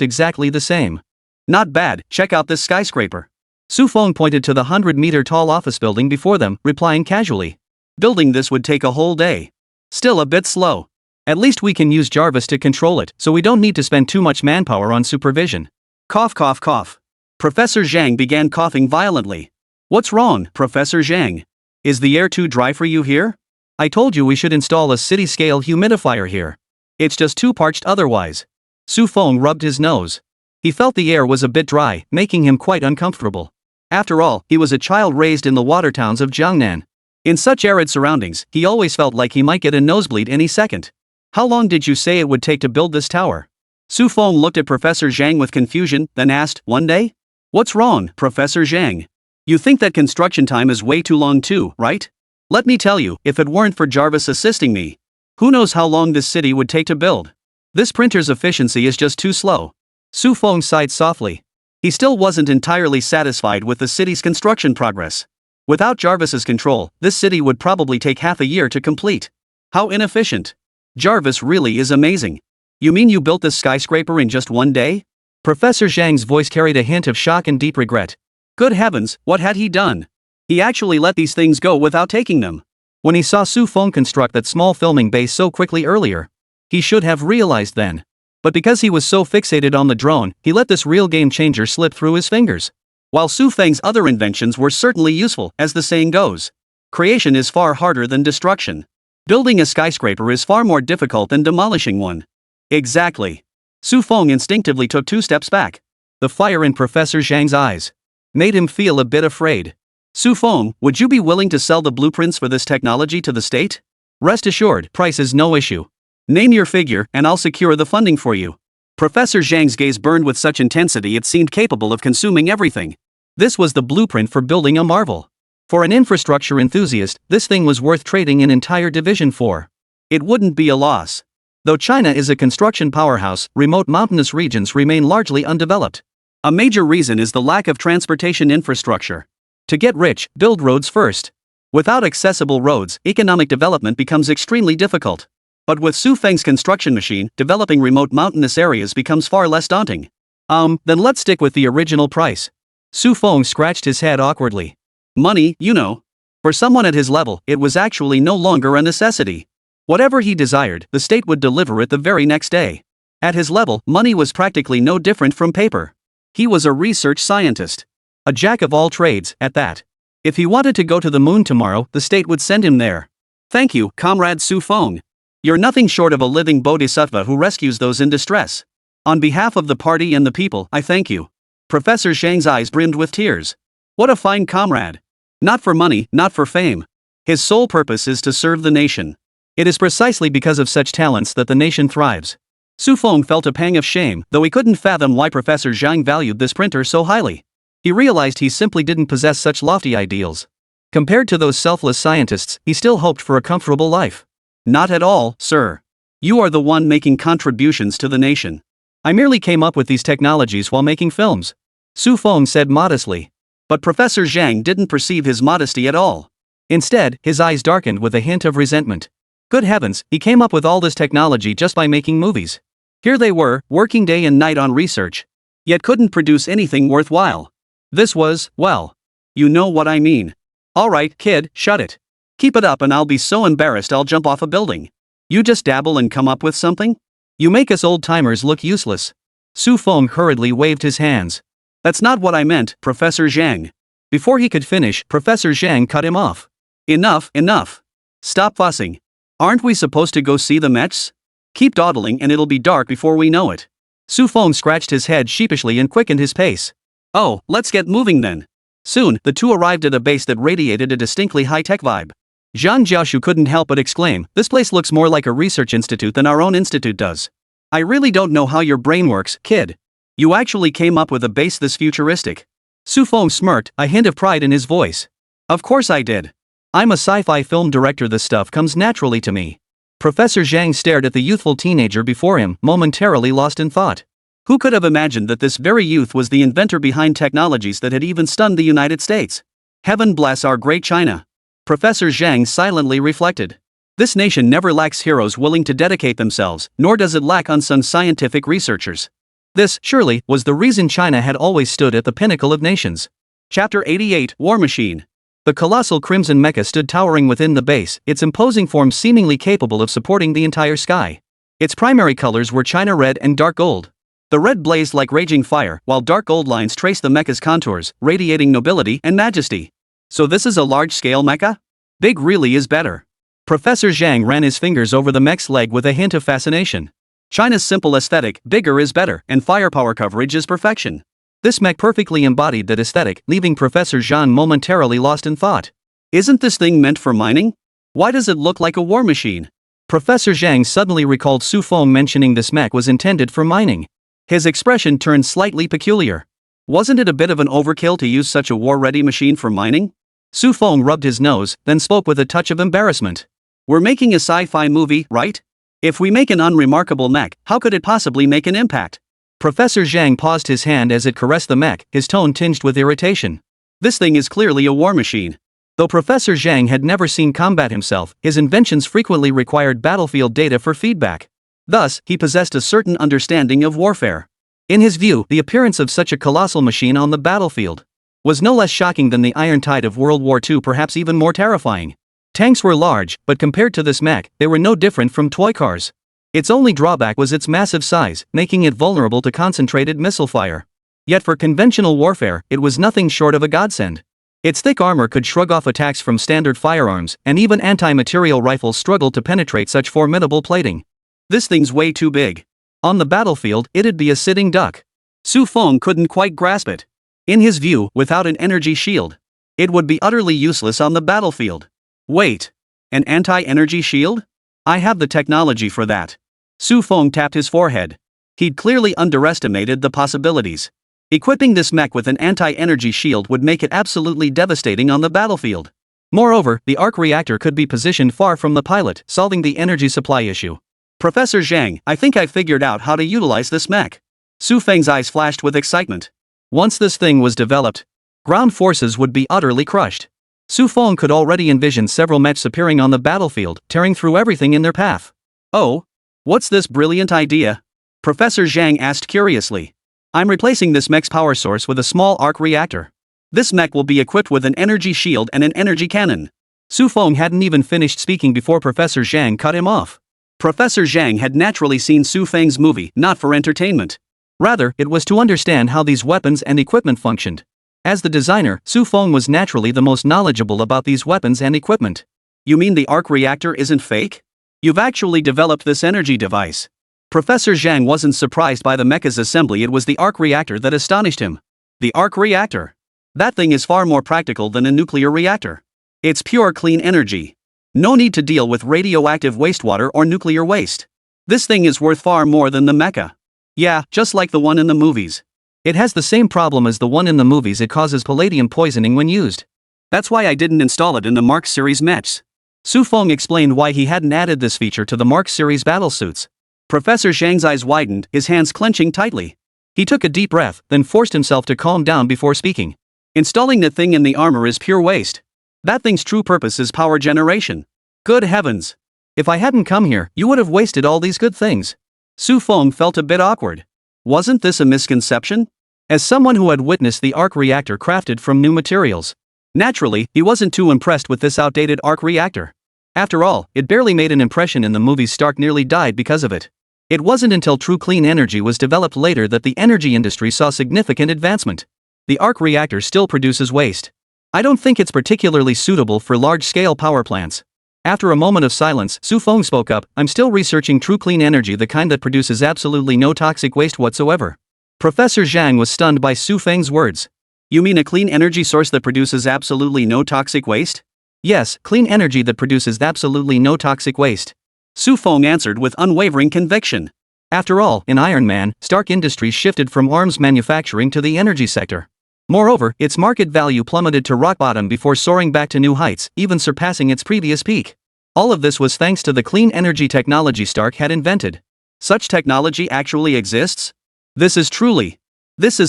exactly the same. Not bad, check out this skyscraper. Su Feng pointed to the 100-meter-tall office building before them, replying casually. Building this would take a whole day. Still a bit slow. At least we can use Jarvis to control it, so we don't need to spend too much manpower on supervision. Cough cough cough. Professor Zhang began coughing violently. What's wrong, Professor Zhang? Is the air too dry for you here? I told you we should install a city-scale humidifier here. It's just too parched otherwise. Su Feng rubbed his nose. He felt the air was a bit dry, making him quite uncomfortable. After all, he was a child raised in the water towns of Jiangnan. In such arid surroundings, he always felt like he might get a nosebleed any second. How long did you say it would take to build this tower? Su Feng looked at Professor Zhang with confusion, then asked, one day? What's wrong, Professor Zhang? You think that construction time is way too long too, right? Let me tell you, if it weren't for Jarvis assisting me, who knows how long this city would take to build? This printer's efficiency is just too slow. Su Feng sighed softly. He still wasn't entirely satisfied with the city's construction progress. Without Jarvis's control, this city would probably take half a year to complete. How inefficient. Jarvis really is amazing. You mean you built this skyscraper in just one day? Professor Zhang's voice carried a hint of shock and deep regret. Good heavens, what had he done? He actually let these things go without taking them. When he saw Su Feng construct that small filming base so quickly earlier, he should have realized then. But because he was so fixated on the drone, he let this real game changer slip through his fingers. While Su Feng's other inventions were certainly useful, as the saying goes, creation is far harder than destruction. Building a skyscraper is far more difficult than demolishing one. Exactly. Su Feng instinctively took 2 steps back. The fire in Professor Zhang's eyes made him feel a bit afraid. Su Feng, would you be willing to sell the blueprints for this technology to the state? Rest assured, price is no issue. Name your figure, and I'll secure the funding for you. Professor Zhang's gaze burned with such intensity it seemed capable of consuming everything. This was the blueprint for building a marvel. For an infrastructure enthusiast, this thing was worth trading an entire division for. It wouldn't be a loss. Though China is a construction powerhouse, remote mountainous regions remain largely undeveloped. A major reason is the lack of transportation infrastructure. To get rich, build roads first. Without accessible roads, economic development becomes extremely difficult. But with Su Feng's construction machine, developing remote mountainous areas becomes far less daunting. Then let's stick with the original price. Su Feng scratched his head awkwardly. Money, you know. For someone at his level, it was actually no longer a necessity. Whatever he desired, the state would deliver it the very next day. At his level, money was practically no different from paper. He was a research scientist. A jack of all trades, at that. If he wanted to go to the moon tomorrow, the state would send him there. Thank you, Comrade Su Feng. You're nothing short of a living bodhisattva who rescues those in distress. On behalf of the party and the people, I thank you. Professor Zhang's eyes brimmed with tears. What a fine comrade. Not for money, not for fame. His sole purpose is to serve the nation. It is precisely because of such talents that the nation thrives. Su Feng felt a pang of shame, though he couldn't fathom why Professor Zhang valued this printer so highly. He realized he simply didn't possess such lofty ideals. Compared to those selfless scientists, he still hoped for a comfortable life. Not at all, sir. You are the one making contributions to the nation. I merely came up with these technologies while making films. Su Feng said modestly. But Professor Zhang didn't perceive his modesty at all. Instead, his eyes darkened with a hint of resentment. Good heavens, he came up with all this technology just by making movies. Here they were, working day and night on research. Yet couldn't produce anything worthwhile. This was, well, you know what I mean. Alright, kid, shut it. Keep it up and I'll be so embarrassed I'll jump off a building. You just dabble and come up with something? You make us old-timers look useless. Su Feng hurriedly waved his hands. That's not what I meant, Professor Zhang. Before he could finish, Professor Zhang cut him off. Enough, enough. Stop fussing. Aren't we supposed to go see the mechs? Keep dawdling and it'll be dark before we know it. Su Feng scratched his head sheepishly and quickened his pace. Oh, let's get moving then. Soon, the two arrived at a base that radiated a distinctly high-tech vibe. Zhang Jiaoshu couldn't help but exclaim, "This place looks more like a research institute than our own institute does. I really don't know how your brain works, kid. You actually came up with a base this futuristic." Su Feng smirked, a hint of pride in his voice. Of course I did. I'm a sci-fi film director, this stuff comes naturally to me. Professor Zhang stared at the youthful teenager before him, momentarily lost in thought. Who could have imagined that this very youth was the inventor behind technologies that had even stunned the United States? Heaven bless our great China. Professor Zhang silently reflected. This nation never lacks heroes willing to dedicate themselves, nor does it lack unsung scientific researchers. This, surely, was the reason China had always stood at the pinnacle of nations. Chapter 88, War Machine. The colossal crimson mecha stood towering within the base, its imposing form seemingly capable of supporting the entire sky. Its primary colors were China red and dark gold. The red blazed like raging fire, while dark gold lines traced the mecha's contours, radiating nobility and majesty. So this is a large-scale mecha? Big really is better. Professor Zhang ran his fingers over the mech's leg with a hint of fascination. China's simple aesthetic, bigger is better, and firepower coverage is perfection. This mech perfectly embodied that aesthetic, leaving Professor Zhang momentarily lost in thought. Isn't this thing meant for mining? Why does it look like a war machine? Professor Zhang suddenly recalled Su Feng mentioning this mech was intended for mining. His expression turned slightly peculiar. Wasn't it a bit of an overkill to use such a war-ready machine for mining? Su Feng rubbed his nose, then spoke with a touch of embarrassment. We're making a sci-fi movie, right? If we make an unremarkable mech, how could it possibly make an impact? Professor Zhang paused his hand as it caressed the mech, his tone tinged with irritation. This thing is clearly a war machine. Though Professor Zhang had never seen combat himself, his inventions frequently required battlefield data for feedback. Thus, he possessed a certain understanding of warfare. In his view, the appearance of such a colossal machine on the battlefield was no less shocking than the Iron Tide of World War II, perhaps even more terrifying. Tanks were large, but compared to this mech, they were no different from toy cars. Its only drawback was its massive size, making it vulnerable to concentrated missile fire. Yet for conventional warfare, it was nothing short of a godsend. Its thick armor could shrug off attacks from standard firearms, and even anti-material rifles struggled to penetrate such formidable plating. This thing's way too big. On the battlefield, it'd be a sitting duck. Su Feng couldn't quite grasp it. In his view, without an energy shield, it would be utterly useless on the battlefield. Wait. An anti-energy shield? I have the technology for that. Su Feng tapped his forehead. He'd clearly underestimated the possibilities. Equipping this mech with an anti-energy shield would make it absolutely devastating on the battlefield. Moreover, the arc reactor could be positioned far from the pilot, solving the energy supply issue. Professor Zhang, I think I've figured out how to utilize this mech. Su Feng's eyes flashed with excitement. Once this thing was developed, ground forces would be utterly crushed. Su Feng could already envision several mechs appearing on the battlefield, tearing through everything in their path. Oh? What's this brilliant idea? Professor Zhang asked curiously. I'm replacing this mech's power source with a small arc reactor. This mech will be equipped with an energy shield and an energy cannon. Su Feng hadn't even finished speaking before Professor Zhang cut him off. Professor Zhang had naturally seen Su Feng's movie, not for entertainment. Rather, it was to understand how these weapons and equipment functioned. As the designer, Su Feng was naturally the most knowledgeable about these weapons and equipment. You mean the arc reactor isn't fake? You've actually developed this energy device. Professor Zhang wasn't surprised by the mecha's assembly, it was the arc reactor that astonished him. The arc reactor? That thing is far more practical than a nuclear reactor. It's pure clean energy. No need to deal with radioactive wastewater or nuclear waste. This thing is worth far more than the mecha. Yeah, just like the one in the movies. It has the same problem as the one in the movies, it causes palladium poisoning when used. That's why I didn't install it in the Mark series mechs. Su Feng explained why he hadn't added this feature to the Mark series battlesuits. Professor Zhang's eyes widened, his hands clenching tightly. He took a deep breath, then forced himself to calm down before speaking. Installing the thing in the armor is pure waste. That thing's true purpose is power generation. Good heavens. If I hadn't come here, you would have wasted all these good things. Su Feng felt a bit awkward. Wasn't this a misconception? As someone who had witnessed the arc reactor crafted from new materials, naturally, he wasn't too impressed with this outdated arc reactor. After all, it barely made an impression in the movies. Stark nearly died because of it. It wasn't until true clean energy was developed later that the energy industry saw significant advancement. The arc reactor still produces waste. I don't think it's particularly suitable for large-scale power plants. After a moment of silence, Su Feng spoke up, I'm still researching true clean energy, the kind that produces absolutely no toxic waste whatsoever. Professor Zhang was stunned by Su Feng's words. You mean a clean energy source that produces absolutely no toxic waste? Yes, clean energy that produces absolutely no toxic waste. Su Feng answered with unwavering conviction. After all, in Iron Man, Stark Industries shifted from arms manufacturing to the energy sector. Moreover, its market value plummeted to rock bottom before soaring back to new heights, even surpassing its previous peak. All of this was thanks to the clean energy technology Stark had invented. Such technology actually exists? This is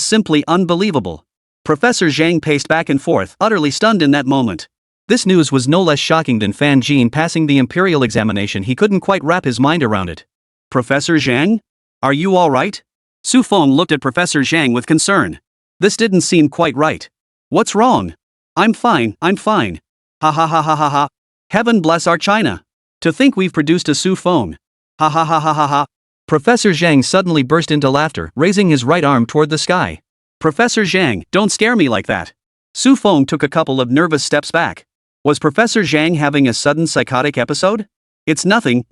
simply unbelievable. Professor Zhang paced back and forth, utterly stunned in that moment. This news was no less shocking than Fan Jin passing the imperial examination. He couldn't quite wrap his mind around it. Professor Zhang? Are you all right? Su Feng looked at Professor Zhang with concern. This didn't seem quite right. What's wrong? I'm fine. Ha ha ha ha ha ha. Heaven bless our China. To think we've produced a Su Feng. Ha ha ha ha ha ha. Professor Zhang suddenly burst into laughter, raising his right arm toward the sky. Professor Zhang, don't scare me like that. Su Feng took a couple of nervous steps back. Was Professor Zhang having a sudden psychotic episode? It's nothing.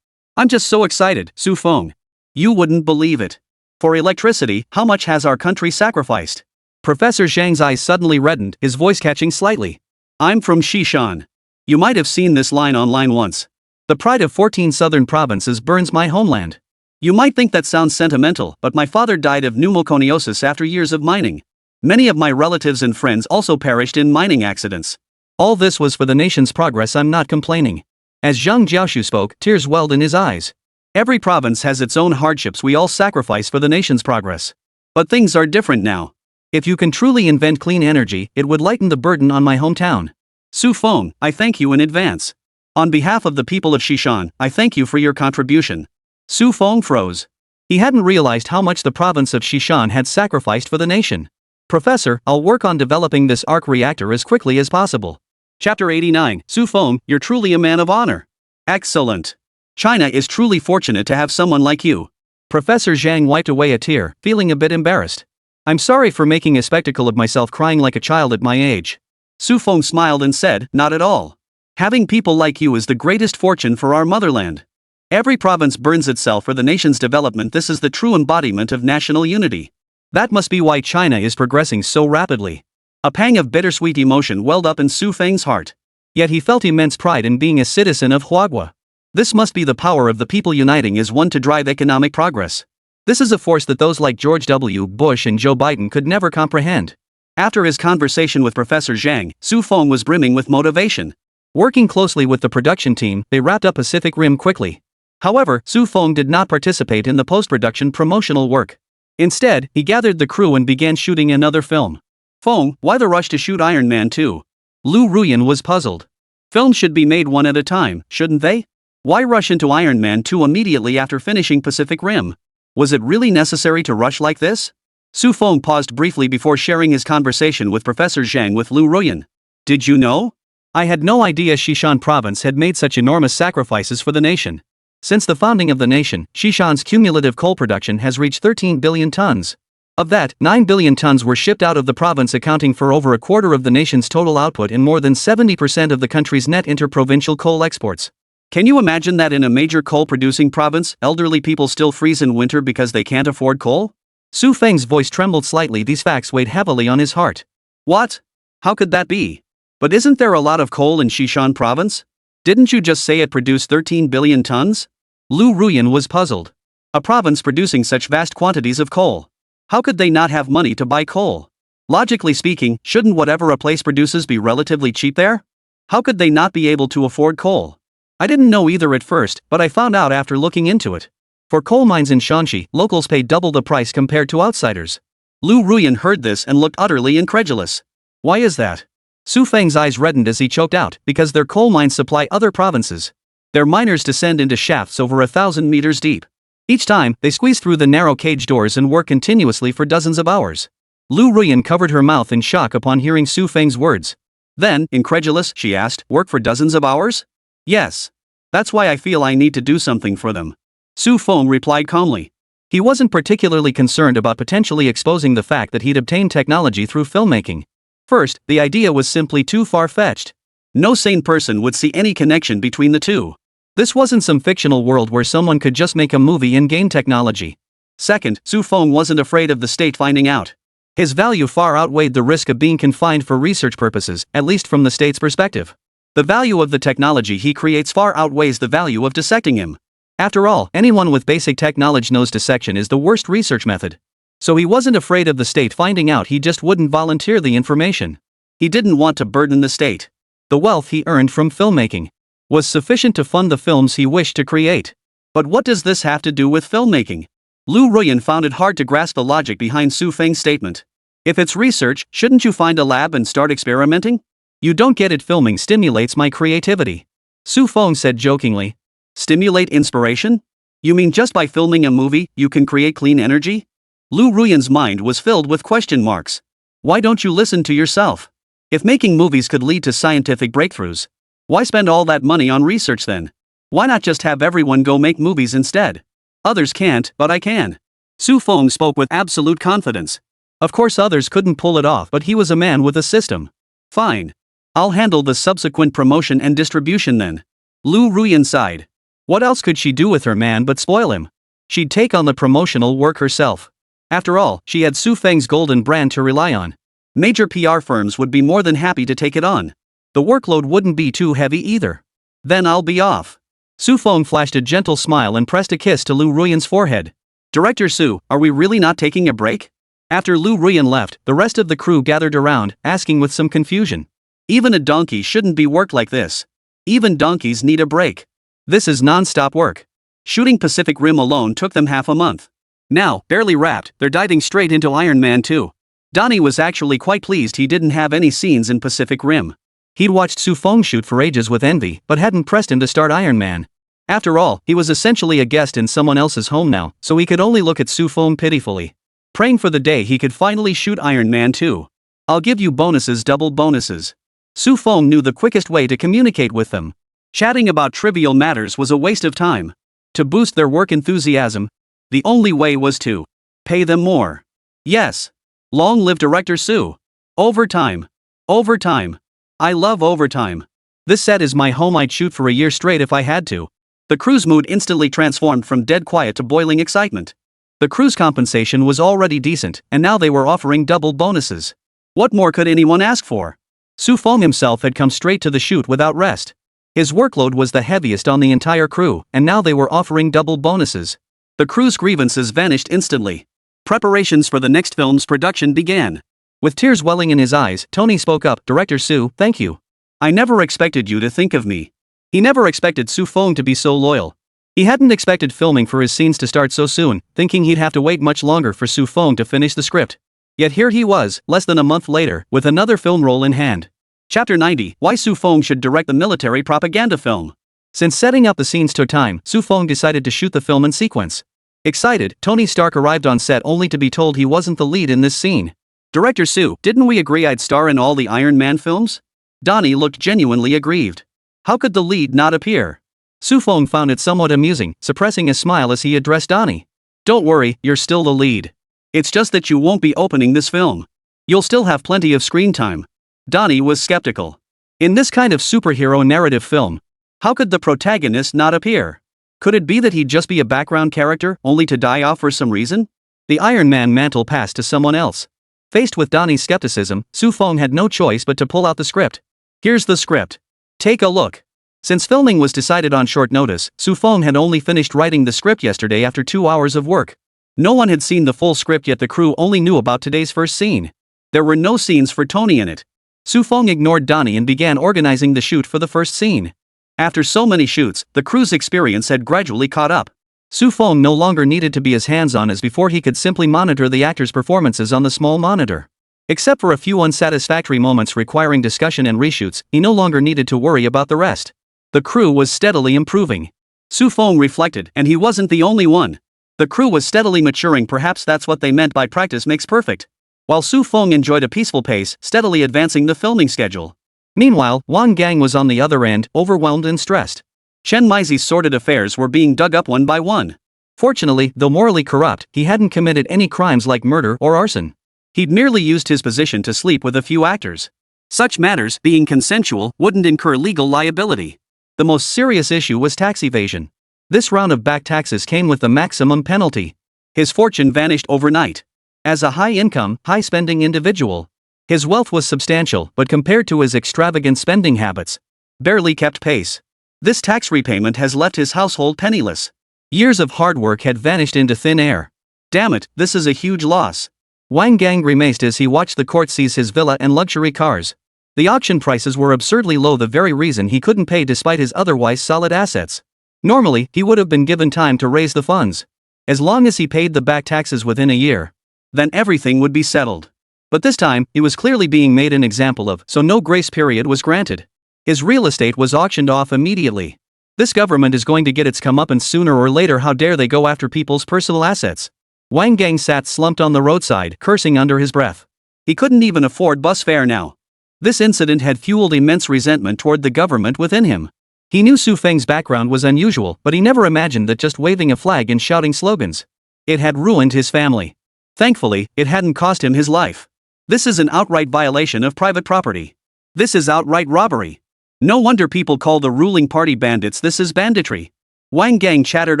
I'm just so excited, Su Feng. You wouldn't believe it. For electricity, how much has our country sacrificed? Professor Zhang's eyes suddenly reddened, his voice catching slightly. I'm from Xishan. You might have seen this line online once. The pride of 14 southern provinces burns my homeland. You might think that sounds sentimental, but my father died of pneumoconiosis after years of mining. Many of my relatives and friends also perished in mining accidents. All this was for the nation's progress. I'm not complaining. As Zhang Jiaoshu spoke, tears welled in his eyes. Every province has its own hardships. We all sacrifice for the nation's progress. But things are different now. If you can truly invent clean energy, it would lighten the burden on my hometown. Su Feng, I thank you in advance. On behalf of the people of Xishan, I thank you for your contribution. Su Feng froze. He hadn't realized how much the province of Xishan had sacrificed for the nation. Professor, I'll work on developing this arc reactor as quickly as possible. Chapter 89, Su Feng, you're truly a man of honor. Excellent. China is truly fortunate to have someone like you. Professor Zhang wiped away a tear, feeling a bit embarrassed. I'm sorry for making a spectacle of myself crying like a child at my age. Su Feng smiled and said, not at all. Having people like you is the greatest fortune for our motherland. Every province burns itself for the nation's development. This is the true embodiment of national unity. That must be why China is progressing so rapidly. A pang of bittersweet emotion welled up in Su Feng's heart. Yet he felt immense pride in being a citizen of Huagua. This must be the power of the people uniting as one to drive economic progress. This is a force that those like George W. Bush and Joe Biden could never comprehend. After his conversation with Professor Zhang, Su Feng was brimming with motivation. Working closely with the production team, they wrapped up Pacific Rim quickly. However, Su Feng did not participate in the post-production promotional work. Instead, he gathered the crew and began shooting another film. Feng, why the rush to shoot Iron Man 2? Lu Ruyan was puzzled. Films should be made one at a time, shouldn't they? Why rush into Iron Man 2 immediately after finishing Pacific Rim? Was it really necessary to rush like this? Su Feng paused briefly before sharing his conversation with Professor Zhang with Lu Ruyan. Did you know? I had no idea Xishan province had made such enormous sacrifices for the nation. Since the founding of the nation, Xishan's cumulative coal production has reached 13 billion tons. Of that, 9 billion tons were shipped out of the province, accounting for over a quarter of the nation's total output and more than 70% of the country's net interprovincial coal exports. Can you imagine that in a major coal-producing province, elderly people still freeze in winter because they can't afford coal? Su Feng's voice trembled slightly. These facts weighed heavily on his heart. What? How could that be? But isn't there a lot of coal in Xishan province? Didn't you just say it produced 13 billion tons? Lu Ruyan was puzzled. A province producing such vast quantities of coal. How could they not have money to buy coal? Logically speaking, shouldn't whatever a place produces be relatively cheap there? How could they not be able to afford coal? I didn't know either at first, but I found out after looking into it. For coal mines in Shanxi, locals pay double the price compared to outsiders. Lu Ruyan heard this and looked utterly incredulous. Why is that? Su Feng's eyes reddened as he choked out, because their coal mines supply other provinces. Their miners descend into shafts over 1,000 meters deep. Each time, they squeeze through the narrow cage doors and work continuously for dozens of hours. Lu Ruyan covered her mouth in shock upon hearing Su Feng's words. Then, incredulous, she asked, work for dozens of hours? Yes. That's why I feel I need to do something for them. Su Feng replied calmly. He wasn't particularly concerned about potentially exposing the fact that he'd obtained technology through filmmaking. First, the idea was simply too far-fetched. No sane person would see any connection between the two. This wasn't some fictional world where someone could just make a movie and gain technology. Second, Su Feng wasn't afraid of the state finding out. His value far outweighed the risk of being confined for research purposes, at least from the state's perspective. The value of the technology he creates far outweighs the value of dissecting him. After all, anyone with basic tech knowledge knows dissection is the worst research method. So he wasn't afraid of the state finding out, he just wouldn't volunteer the information. He didn't want to burden the state. The wealth he earned from filmmaking was sufficient to fund the films he wished to create. But what does this have to do with filmmaking? Lu Ruyan found it hard to grasp the logic behind Su Feng's statement. If it's research, shouldn't you find a lab and start experimenting? You don't get it, filming stimulates my creativity. Su Feng said jokingly. Stimulate inspiration? You mean just by filming a movie, you can create clean energy? Lu Ruyan's mind was filled with question marks. Why don't you listen to yourself? If making movies could lead to scientific breakthroughs, why spend all that money on research then? Why not just have everyone go make movies instead? Others can't, but I can. Su Feng spoke with absolute confidence. Of course others couldn't pull it off, but he was a man with a system. Fine. I'll handle the subsequent promotion and distribution then. Lu Ruyan sighed. What else could she do with her man but spoil him? She'd take on the promotional work herself. After all, she had Su Feng's golden brand to rely on. Major PR firms would be more than happy to take it on. The workload wouldn't be too heavy either. Then I'll be off. Su Feng flashed a gentle smile and pressed a kiss to Lu Ruyan's forehead. Director Su, are we really not taking a break? After Lu Ruyan left, the rest of the crew gathered around, asking with some confusion. Even a donkey shouldn't be worked like this. Even donkeys need a break. This is non-stop work. Shooting Pacific Rim alone took them half a month. Now, barely wrapped, they're diving straight into Iron Man 2. Donnie was actually quite pleased he didn't have any scenes in Pacific Rim. He'd watched Su Feng shoot for ages with envy, but hadn't pressed him to start Iron Man. After all, he was essentially a guest in someone else's home now, so he could only look at Su Feng pitifully, praying for the day he could finally shoot Iron Man 2. I'll give you bonuses, double bonuses. Su Feng knew the quickest way to communicate with them. Chatting about trivial matters was a waste of time. To boost their work enthusiasm, the only way was to pay them more. Yes. Long live Director Su. Overtime. Overtime. I love overtime. This set is my home, I'd shoot for a year straight if I had to. The crew's mood instantly transformed from dead quiet to boiling excitement. The crew's compensation was already decent, and now they were offering double bonuses. What more could anyone ask for? Su Feng himself had come straight to the shoot without rest. His workload was the heaviest on the entire crew, and now they were offering double bonuses. The crew's grievances vanished instantly. Preparations for the next film's production began. With tears welling in his eyes, Tony spoke up. Director Su, thank you. I never expected you to think of me. He never expected Su Feng to be so loyal. He hadn't expected filming for his scenes to start so soon, thinking he'd have to wait much longer for Su Feng to finish the script. Yet here he was, less than a month later, with another film role in hand. Chapter 90, Why Su Feng Should Direct the Military Propaganda Film. Since setting up the scenes took time, Su Feng decided to shoot the film in sequence. Excited, Tony Stark arrived on set only to be told he wasn't the lead in this scene. Director Su, didn't we agree I'd star in all the Iron Man films? Donnie looked genuinely aggrieved. How could the lead not appear? Su Feng found it somewhat amusing, suppressing a smile as he addressed Donnie. Don't worry, you're still the lead. It's just that you won't be opening this film. You'll still have plenty of screen time. Donnie was skeptical. In this kind of superhero narrative film, how could the protagonist not appear? Could it be that he'd just be a background character, only to die off for some reason? The Iron Man mantle passed to someone else. Faced with Donnie's skepticism, Su Feng had no choice but to pull out the script. Here's the script. Take a look. Since filming was decided on short notice, Su Feng had only finished writing the script yesterday after 2 hours of work. No one had seen the full script yet, the crew only knew about today's first scene. There were no scenes for Tony in it. Su Feng ignored Donnie and began organizing the shoot for the first scene. After so many shoots, the crew's experience had gradually caught up. Su Feng no longer needed to be as hands-on as before. He could simply monitor the actors' performances on the small monitor. Except for a few unsatisfactory moments requiring discussion and reshoots, he no longer needed to worry about the rest. The crew was steadily improving. Su Feng reflected, and he wasn't the only one. The crew was steadily maturing. Perhaps that's what they meant by practice makes perfect. While Su Feng enjoyed a peaceful pace, steadily advancing the filming schedule. Meanwhile, Wang Gang was on the other end, overwhelmed and stressed. Chen Maizi's sordid affairs were being dug up one by one. Fortunately, though morally corrupt, he hadn't committed any crimes like murder or arson. He'd merely used his position to sleep with a few actors. Such matters, being consensual, wouldn't incur legal liability. The most serious issue was tax evasion. This round of back taxes came with the maximum penalty. His fortune vanished overnight. As a high-income, high-spending individual, his wealth was substantial, but compared to his extravagant spending habits, barely kept pace. This tax repayment has left his household penniless. Years of hard work had vanished into thin air. Damn it, this is a huge loss. Wang Gang grimaced as he watched the court seize his villa and luxury cars. The auction prices were absurdly low, the very reason he couldn't pay despite his otherwise solid assets. Normally, he would have been given time to raise the funds. As long as he paid the back taxes within a year, then everything would be settled. But this time, he was clearly being made an example of, so no grace period was granted. His real estate was auctioned off immediately. This government is going to get its comeuppance sooner or later. How dare they go after people's personal assets? Wang Gang sat slumped on the roadside, cursing under his breath. He couldn't even afford bus fare now. This incident had fueled immense resentment toward the government within him. He knew Su Feng's background was unusual, but he never imagined that just waving a flag and shouting slogans, it had ruined his family. Thankfully, it hadn't cost him his life. This is an outright violation of private property. This is outright robbery. No wonder people call the ruling party bandits. This is banditry. Wang Gang chattered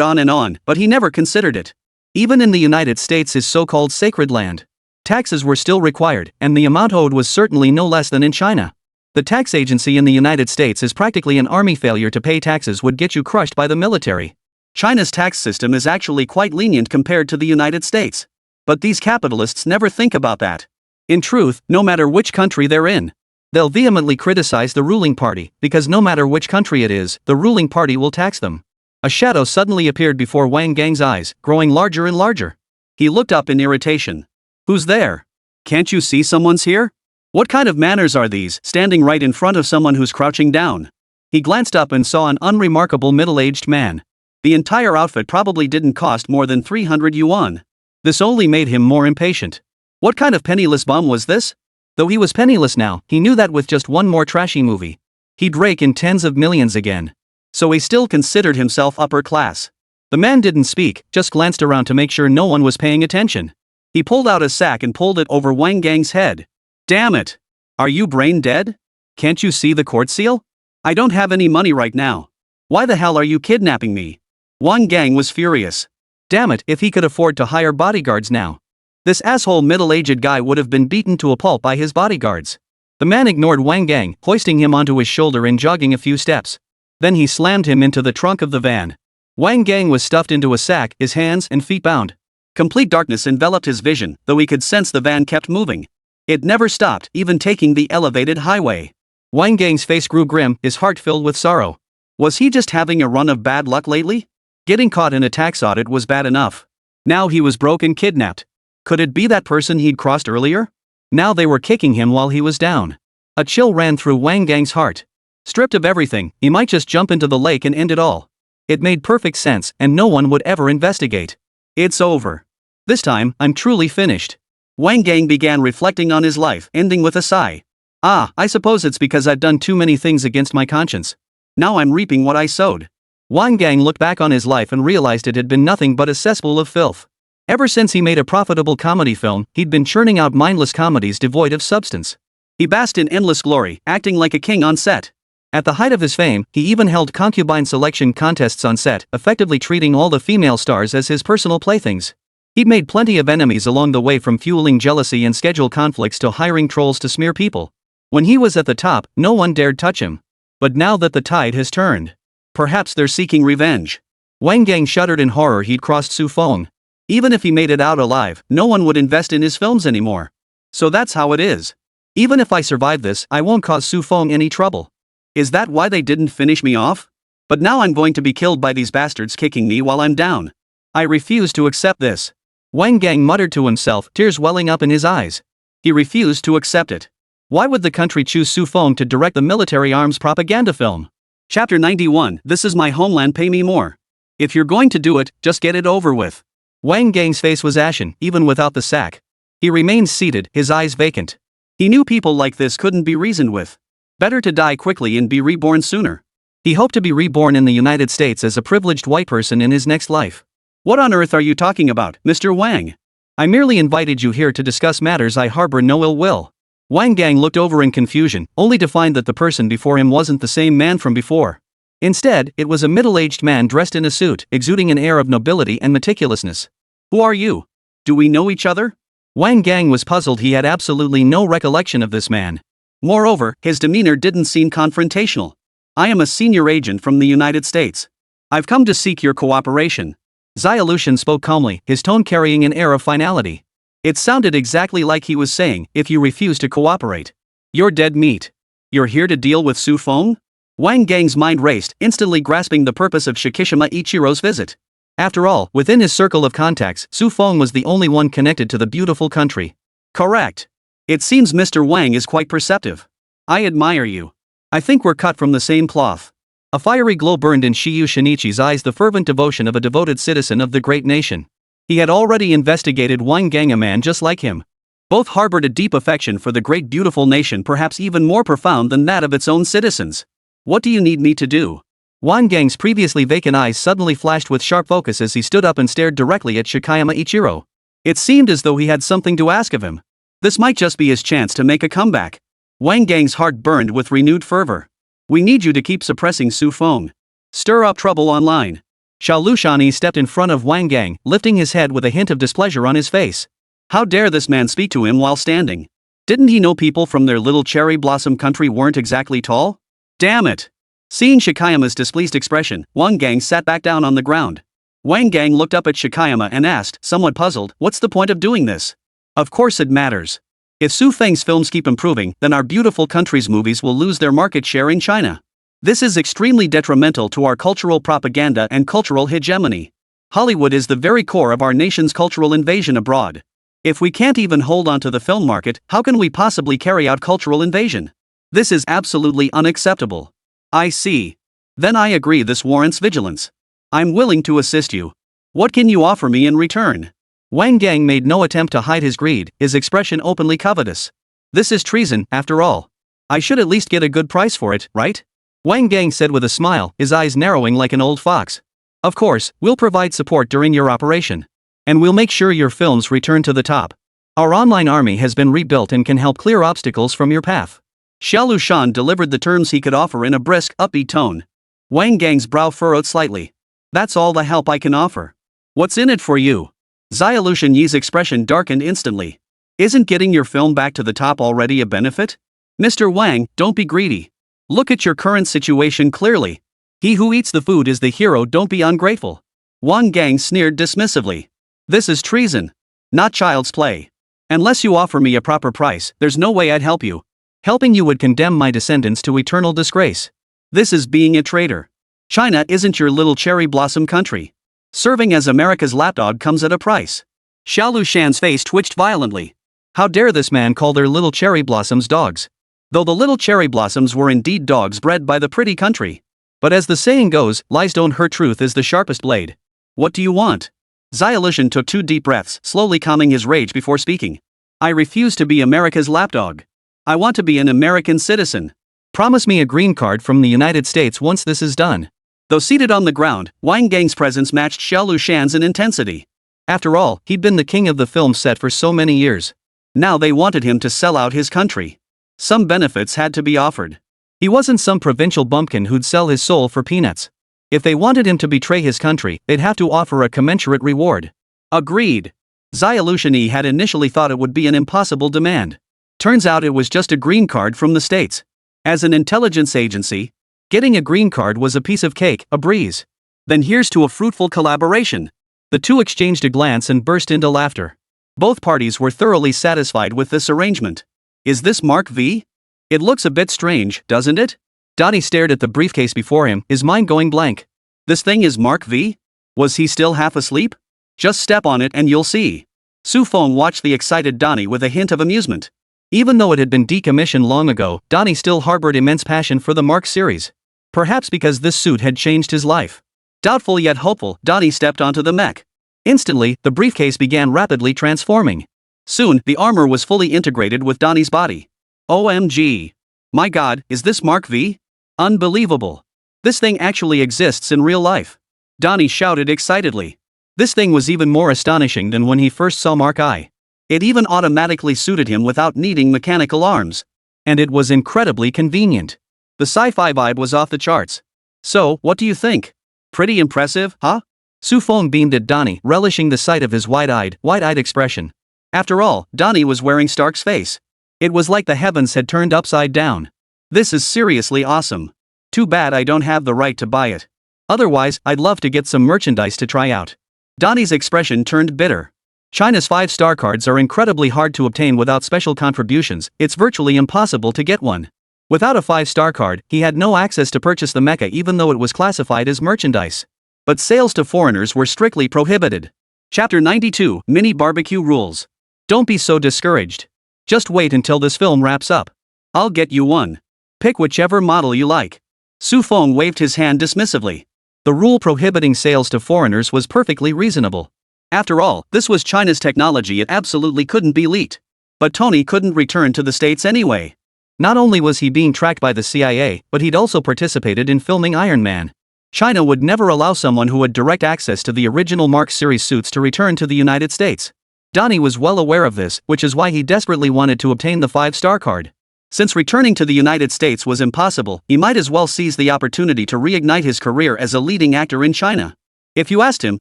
on, but he never considered it. Even in the United States, his so-called sacred land, taxes were still required, and the amount owed was certainly no less than in China. The tax agency in the United States is practically an army. Failure to pay taxes would get you crushed by the military. China's tax system is actually quite lenient compared to the United States. But these capitalists never think about that. In truth, no matter which country they're in, they'll vehemently criticize the ruling party, because no matter which country it is, the ruling party will tax them. A shadow suddenly appeared before Wang Gang's eyes, growing larger and larger. He looked up in irritation. Who's there? Can't you see someone's here? What kind of manners are these, standing right in front of someone who's crouching down? He glanced up and saw an unremarkable middle-aged man. The entire outfit probably didn't cost more than 300 yuan. This only made him more impatient. What kind of penniless bum was this? Though he was penniless now, he knew that with just one more trashy movie, he'd rake in tens of millions again. So he still considered himself upper class. The man didn't speak, just glanced around to make sure no one was paying attention. He pulled out a sack and pulled it over Wang Gang's head. Damn it! Are you brain dead? Can't you see the court seal? I don't have any money right now. Why the hell are you kidnapping me? Wang Gang was furious. Damn it, if he could afford to hire bodyguards now. This asshole middle-aged guy would have been beaten to a pulp by his bodyguards. The man ignored Wang Gang, hoisting him onto his shoulder and jogging a few steps. Then he slammed him into the trunk of the van. Wang Gang was stuffed into a sack, his hands and feet bound. Complete darkness enveloped his vision, though he could sense the van kept moving. It never stopped, even taking the elevated highway. Wang Gang's face grew grim, his heart filled with sorrow. Was he just having a run of bad luck lately? Getting caught in a tax audit was bad enough. Now he was broke and kidnapped. Could it be that person he'd crossed earlier? Now they were kicking him while he was down. A chill ran through Wang Gang's heart. Stripped of everything, he might just jump into the lake and end it all. It made perfect sense, and no one would ever investigate. It's over. This time, I'm truly finished. Wang Gang began reflecting on his life, ending with a sigh. I suppose it's because I've done too many things against my conscience. Now I'm reaping what I sowed. Wang Gang looked back on his life and realized it had been nothing but a cesspool of filth. Ever since he made a profitable comedy film, he'd been churning out mindless comedies devoid of substance. He basked in endless glory, acting like a king on set. At the height of his fame, he even held concubine selection contests on set, effectively treating all the female stars as his personal playthings. He'd made plenty of enemies along the way, from fueling jealousy and schedule conflicts to hiring trolls to smear people. When he was at the top, no one dared touch him. But now that the tide has turned, perhaps they're seeking revenge. Wang Gang shuddered in horror. He'd crossed Su Feng. Even if he made it out alive, no one would invest in his films anymore. So that's how it is. Even if I survive this, I won't cause Su Feng any trouble. Is that why they didn't finish me off? But now I'm going to be killed by these bastards kicking me while I'm down. I refuse to accept this. Wang Gang muttered to himself, tears welling up in his eyes. He refused to accept it. Why would the country choose Su Feng to direct the military arms propaganda film? Chapter 91. This is my homeland, pay me more. If you're going to do it, just get it over with. Wang Gang's face was ashen, even without the sack. He remained seated, his eyes vacant. He knew people like this couldn't be reasoned with. Better to die quickly and be reborn sooner. He hoped to be reborn in the United States as a privileged white person in his next life. What on earth are you talking about, Mr. Wang? I merely invited you here to discuss matters I harbor no ill will. Wang Gang looked over in confusion, only to find that the person before him wasn't the same man from before. Instead, it was a middle-aged man dressed in a suit, exuding an air of nobility and meticulousness. Who are you? Do we know each other? Wang Gang was puzzled. He had absolutely no recollection of this man. Moreover, his demeanor didn't seem confrontational. I am a senior agent from the United States. I've come to seek your cooperation. Xiaolushan spoke calmly, his tone carrying an air of finality. It sounded exactly like he was saying, if you refuse to cooperate, you're dead meat. You're here to deal with Su Feng? Wang Gang's mind raced, instantly grasping the purpose of Shikishima Ichiro's visit. After all, within his circle of contacts, Su Feng was the only one connected to the beautiful country. Correct. It seems Mr. Wang is quite perceptive. I admire you. I think we're cut from the same cloth. A fiery glow burned in Shiyu Shinichi's eyes, the fervent devotion of a devoted citizen of the great nation. He had already investigated Wang Gang, a man just like him. Both harbored a deep affection for the great beautiful nation, perhaps even more profound than that of its own citizens. What do you need me to do? Wang Gang's previously vacant eyes suddenly flashed with sharp focus as he stood up and stared directly at Shikayama Ichiro. It seemed as though he had something to ask of him. This might just be his chance to make a comeback. Wang Gang's heart burned with renewed fervor. We need you to keep suppressing Su Feng. Stir up trouble online. Xiaolushan stepped in front of Wang Gang, lifting his head with a hint of displeasure on his face. How dare this man speak to him while standing? Didn't he know people from their little cherry blossom country weren't exactly tall? Damn it! Seeing Shikayama's displeased expression, Wang Gang sat back down on the ground. Wang Gang looked up at Shikayama and asked, somewhat puzzled, what's the point of doing this? Of course it matters. If Su Feng's films keep improving, then our beautiful country's movies will lose their market share in China. This is extremely detrimental to our cultural propaganda and cultural hegemony. Hollywood is the very core of our nation's cultural invasion abroad. If we can't even hold on to the film market, how can we possibly carry out cultural invasion? This is absolutely unacceptable. I see. Then I agree, this warrants vigilance. I'm willing to assist you. What can you offer me in return? Wang Gang made no attempt to hide his greed, his expression openly covetous. This is treason, after all. I should at least get a good price for it, right? Wang Gang said with a smile, his eyes narrowing like an old fox. Of course, we'll provide support during your operation. And we'll make sure your films return to the top. Our online army has been rebuilt and can help clear obstacles from your path. Xiaolushan delivered the terms he could offer in a brisk, upbeat tone. Wang Gang's brow furrowed slightly. That's all the help I can offer. What's in it for you? Xiaolushan Yi's expression darkened instantly. Isn't getting your film back to the top already a benefit? Mr. Wang, don't be greedy. Look at your current situation clearly. He who eats the food is the hero, don't be ungrateful. Wang Gang sneered dismissively. This is treason. Not child's play. Unless you offer me a proper price, there's no way I'd help you. Helping you would condemn my descendants to eternal disgrace. This is being a traitor. China isn't your little cherry blossom country. Serving as America's lapdog comes at a price. Xiaolushan's face twitched violently. How dare this man call their little cherry blossoms dogs? Though the little cherry blossoms were indeed dogs bred by the pretty country. But as the saying goes, lies don't hurt, truth is the sharpest blade. What do you want? Xiaolushan took 2 deep breaths, slowly calming his rage before speaking. I refuse to be America's lapdog. I want to be an American citizen. Promise me a green card from the United States once this is done. Though seated on the ground, Wang Gang's presence matched Xiaolushan's in intensity. After all, he'd been the king of the film set for so many years. Now they wanted him to sell out his country. Some benefits had to be offered. He wasn't some provincial bumpkin who'd sell his soul for peanuts. If they wanted him to betray his country, they'd have to offer a commensurate reward. Agreed. Xiaolushan had initially thought it would be an impossible demand. Turns out it was just a green card from the States. As an intelligence agency, getting a green card was a piece of cake, a breeze. Then here's to a fruitful collaboration. The two exchanged a glance and burst into laughter. Both parties were thoroughly satisfied with this arrangement. Is this Mark V? It looks a bit strange, doesn't it? Donnie stared at the briefcase before him, his mind going blank. This thing is Mark V? Was he still half asleep? Just step on it and you'll see. Su Feng watched the excited Donnie with a hint of amusement. Even though it had been decommissioned long ago, Donnie still harbored immense passion for the Mark series. Perhaps because this suit had changed his life. Doubtful yet hopeful, Donnie stepped onto the mech. Instantly, the briefcase began rapidly transforming. Soon, the armor was fully integrated with Donnie's body. OMG. My god, is this Mark V? Unbelievable. This thing actually exists in real life. Donnie shouted excitedly. This thing was even more astonishing than when he first saw Mark I. It even automatically suited him without needing mechanical arms. And it was incredibly convenient. The sci-fi vibe was off the charts. So, what do you think? Pretty impressive, huh? Su Feng beamed at Donnie, relishing the sight of his wide-eyed expression. After all, Donnie was wearing Stark's face. It was like the heavens had turned upside down. This is seriously awesome. Too bad I don't have the right to buy it. Otherwise, I'd love to get some merchandise to try out. Donnie's expression turned bitter. China's 5-star cards are incredibly hard to obtain without special contributions. It's virtually impossible to get one. Without a 5-star card, he had no access to purchase the mecha even though it was classified as merchandise. But sales to foreigners were strictly prohibited. Chapter 92, Mini Barbecue Rules. Don't be so discouraged. Just wait until this film wraps up. I'll get you one. Pick whichever model you like. Su Feng waved his hand dismissively. The rule prohibiting sales to foreigners was perfectly reasonable. After all, this was China's technology, it absolutely couldn't be leaked. But Tony couldn't return to the States anyway. Not only was he being tracked by the CIA, but he'd also participated in filming Iron Man. China would never allow someone who had direct access to the original Mark series suits to return to the United States. Donnie was well aware of this, which is why he desperately wanted to obtain the 5-star card. Since returning to the United States was impossible, he might as well seize the opportunity to reignite his career as a leading actor in China. If you asked him,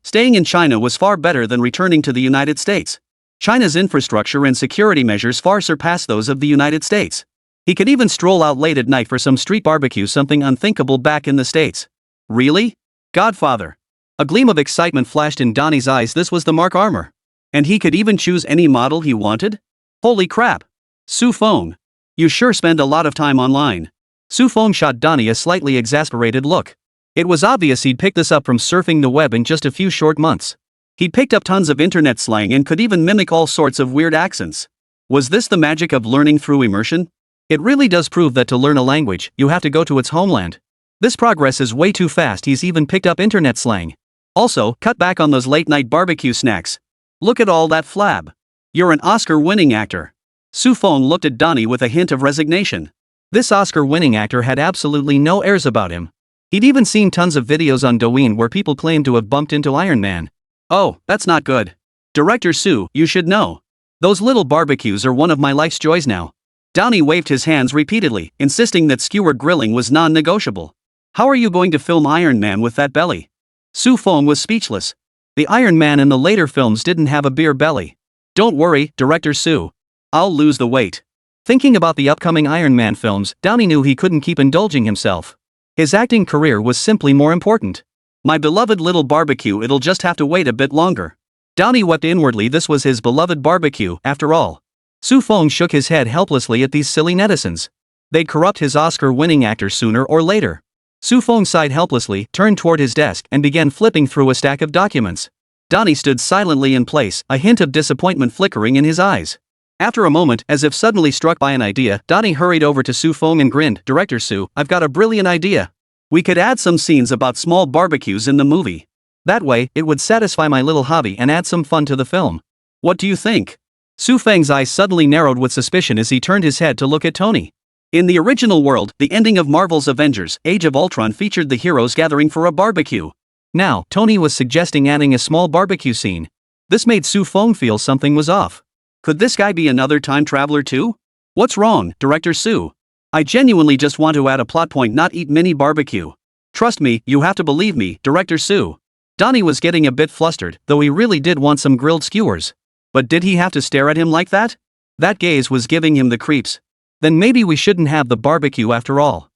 staying in China was far better than returning to the United States. China's infrastructure and security measures far surpass those of the United States. He could even stroll out late at night for some street barbecue, something unthinkable back in the States. Really? Godfather. A gleam of excitement flashed in Donnie's eyes. This was the Mark armor. And he could even choose any model he wanted? Holy crap. Su Feng. You sure spend a lot of time online. Su Feng shot Donnie a slightly exasperated look. It was obvious he'd picked this up from surfing the web in just a few short months. He'd picked up tons of internet slang and could even mimic all sorts of weird accents. Was this the magic of learning through immersion? It really does prove that to learn a language, you have to go to its homeland. This progress is way too fast. He's even picked up internet slang. Also, cut back on those late-night barbecue snacks. Look at all that flab. You're an Oscar-winning actor. Su Feng looked at Donnie with a hint of resignation. This Oscar-winning actor had absolutely no airs about him. He'd even seen tons of videos on Douyin where people claimed to have bumped into Iron Man. Oh, that's not good. Director Su, you should know. Those little barbecues are one of my life's joys now. Donnie waved his hands repeatedly, insisting that skewer grilling was non-negotiable. How are you going to film Iron Man with that belly? Su Feng was speechless. The Iron Man in the later films didn't have a beer belly. Don't worry, Director Su. I'll lose the weight. Thinking about the upcoming Iron Man films, Donnie knew he couldn't keep indulging himself. His acting career was simply more important. My beloved little barbecue, it'll just have to wait a bit longer. Donnie wept inwardly. This was his beloved barbecue, after all. Su Feng shook his head helplessly at these silly netizens. They'd corrupt his Oscar-winning actor sooner or later. Su Feng sighed helplessly, turned toward his desk, and began flipping through a stack of documents. Donnie stood silently in place, a hint of disappointment flickering in his eyes. After a moment, as if suddenly struck by an idea, Donnie hurried over to Su Feng and grinned. Director Su, I've got a brilliant idea. We could add some scenes about small barbecues in the movie. That way, it would satisfy my little hobby and add some fun to the film. What do you think? Su Feng's eyes suddenly narrowed with suspicion as he turned his head to look at Tony. In the original world, the ending of Marvel's Avengers, Age of Ultron featured the heroes gathering for a barbecue. Now, Tony was suggesting adding a small barbecue scene. This made Su Feng feel something was off. Could this guy be another time traveler too? What's wrong, Director Su? I genuinely just want to add a plot point, not eat mini barbecue. Trust me, you have to believe me, Director Su. Donnie was getting a bit flustered, though he really did want some grilled skewers. But did he have to stare at him like that? That gaze was giving him the creeps. Then maybe we shouldn't have the barbecue after all.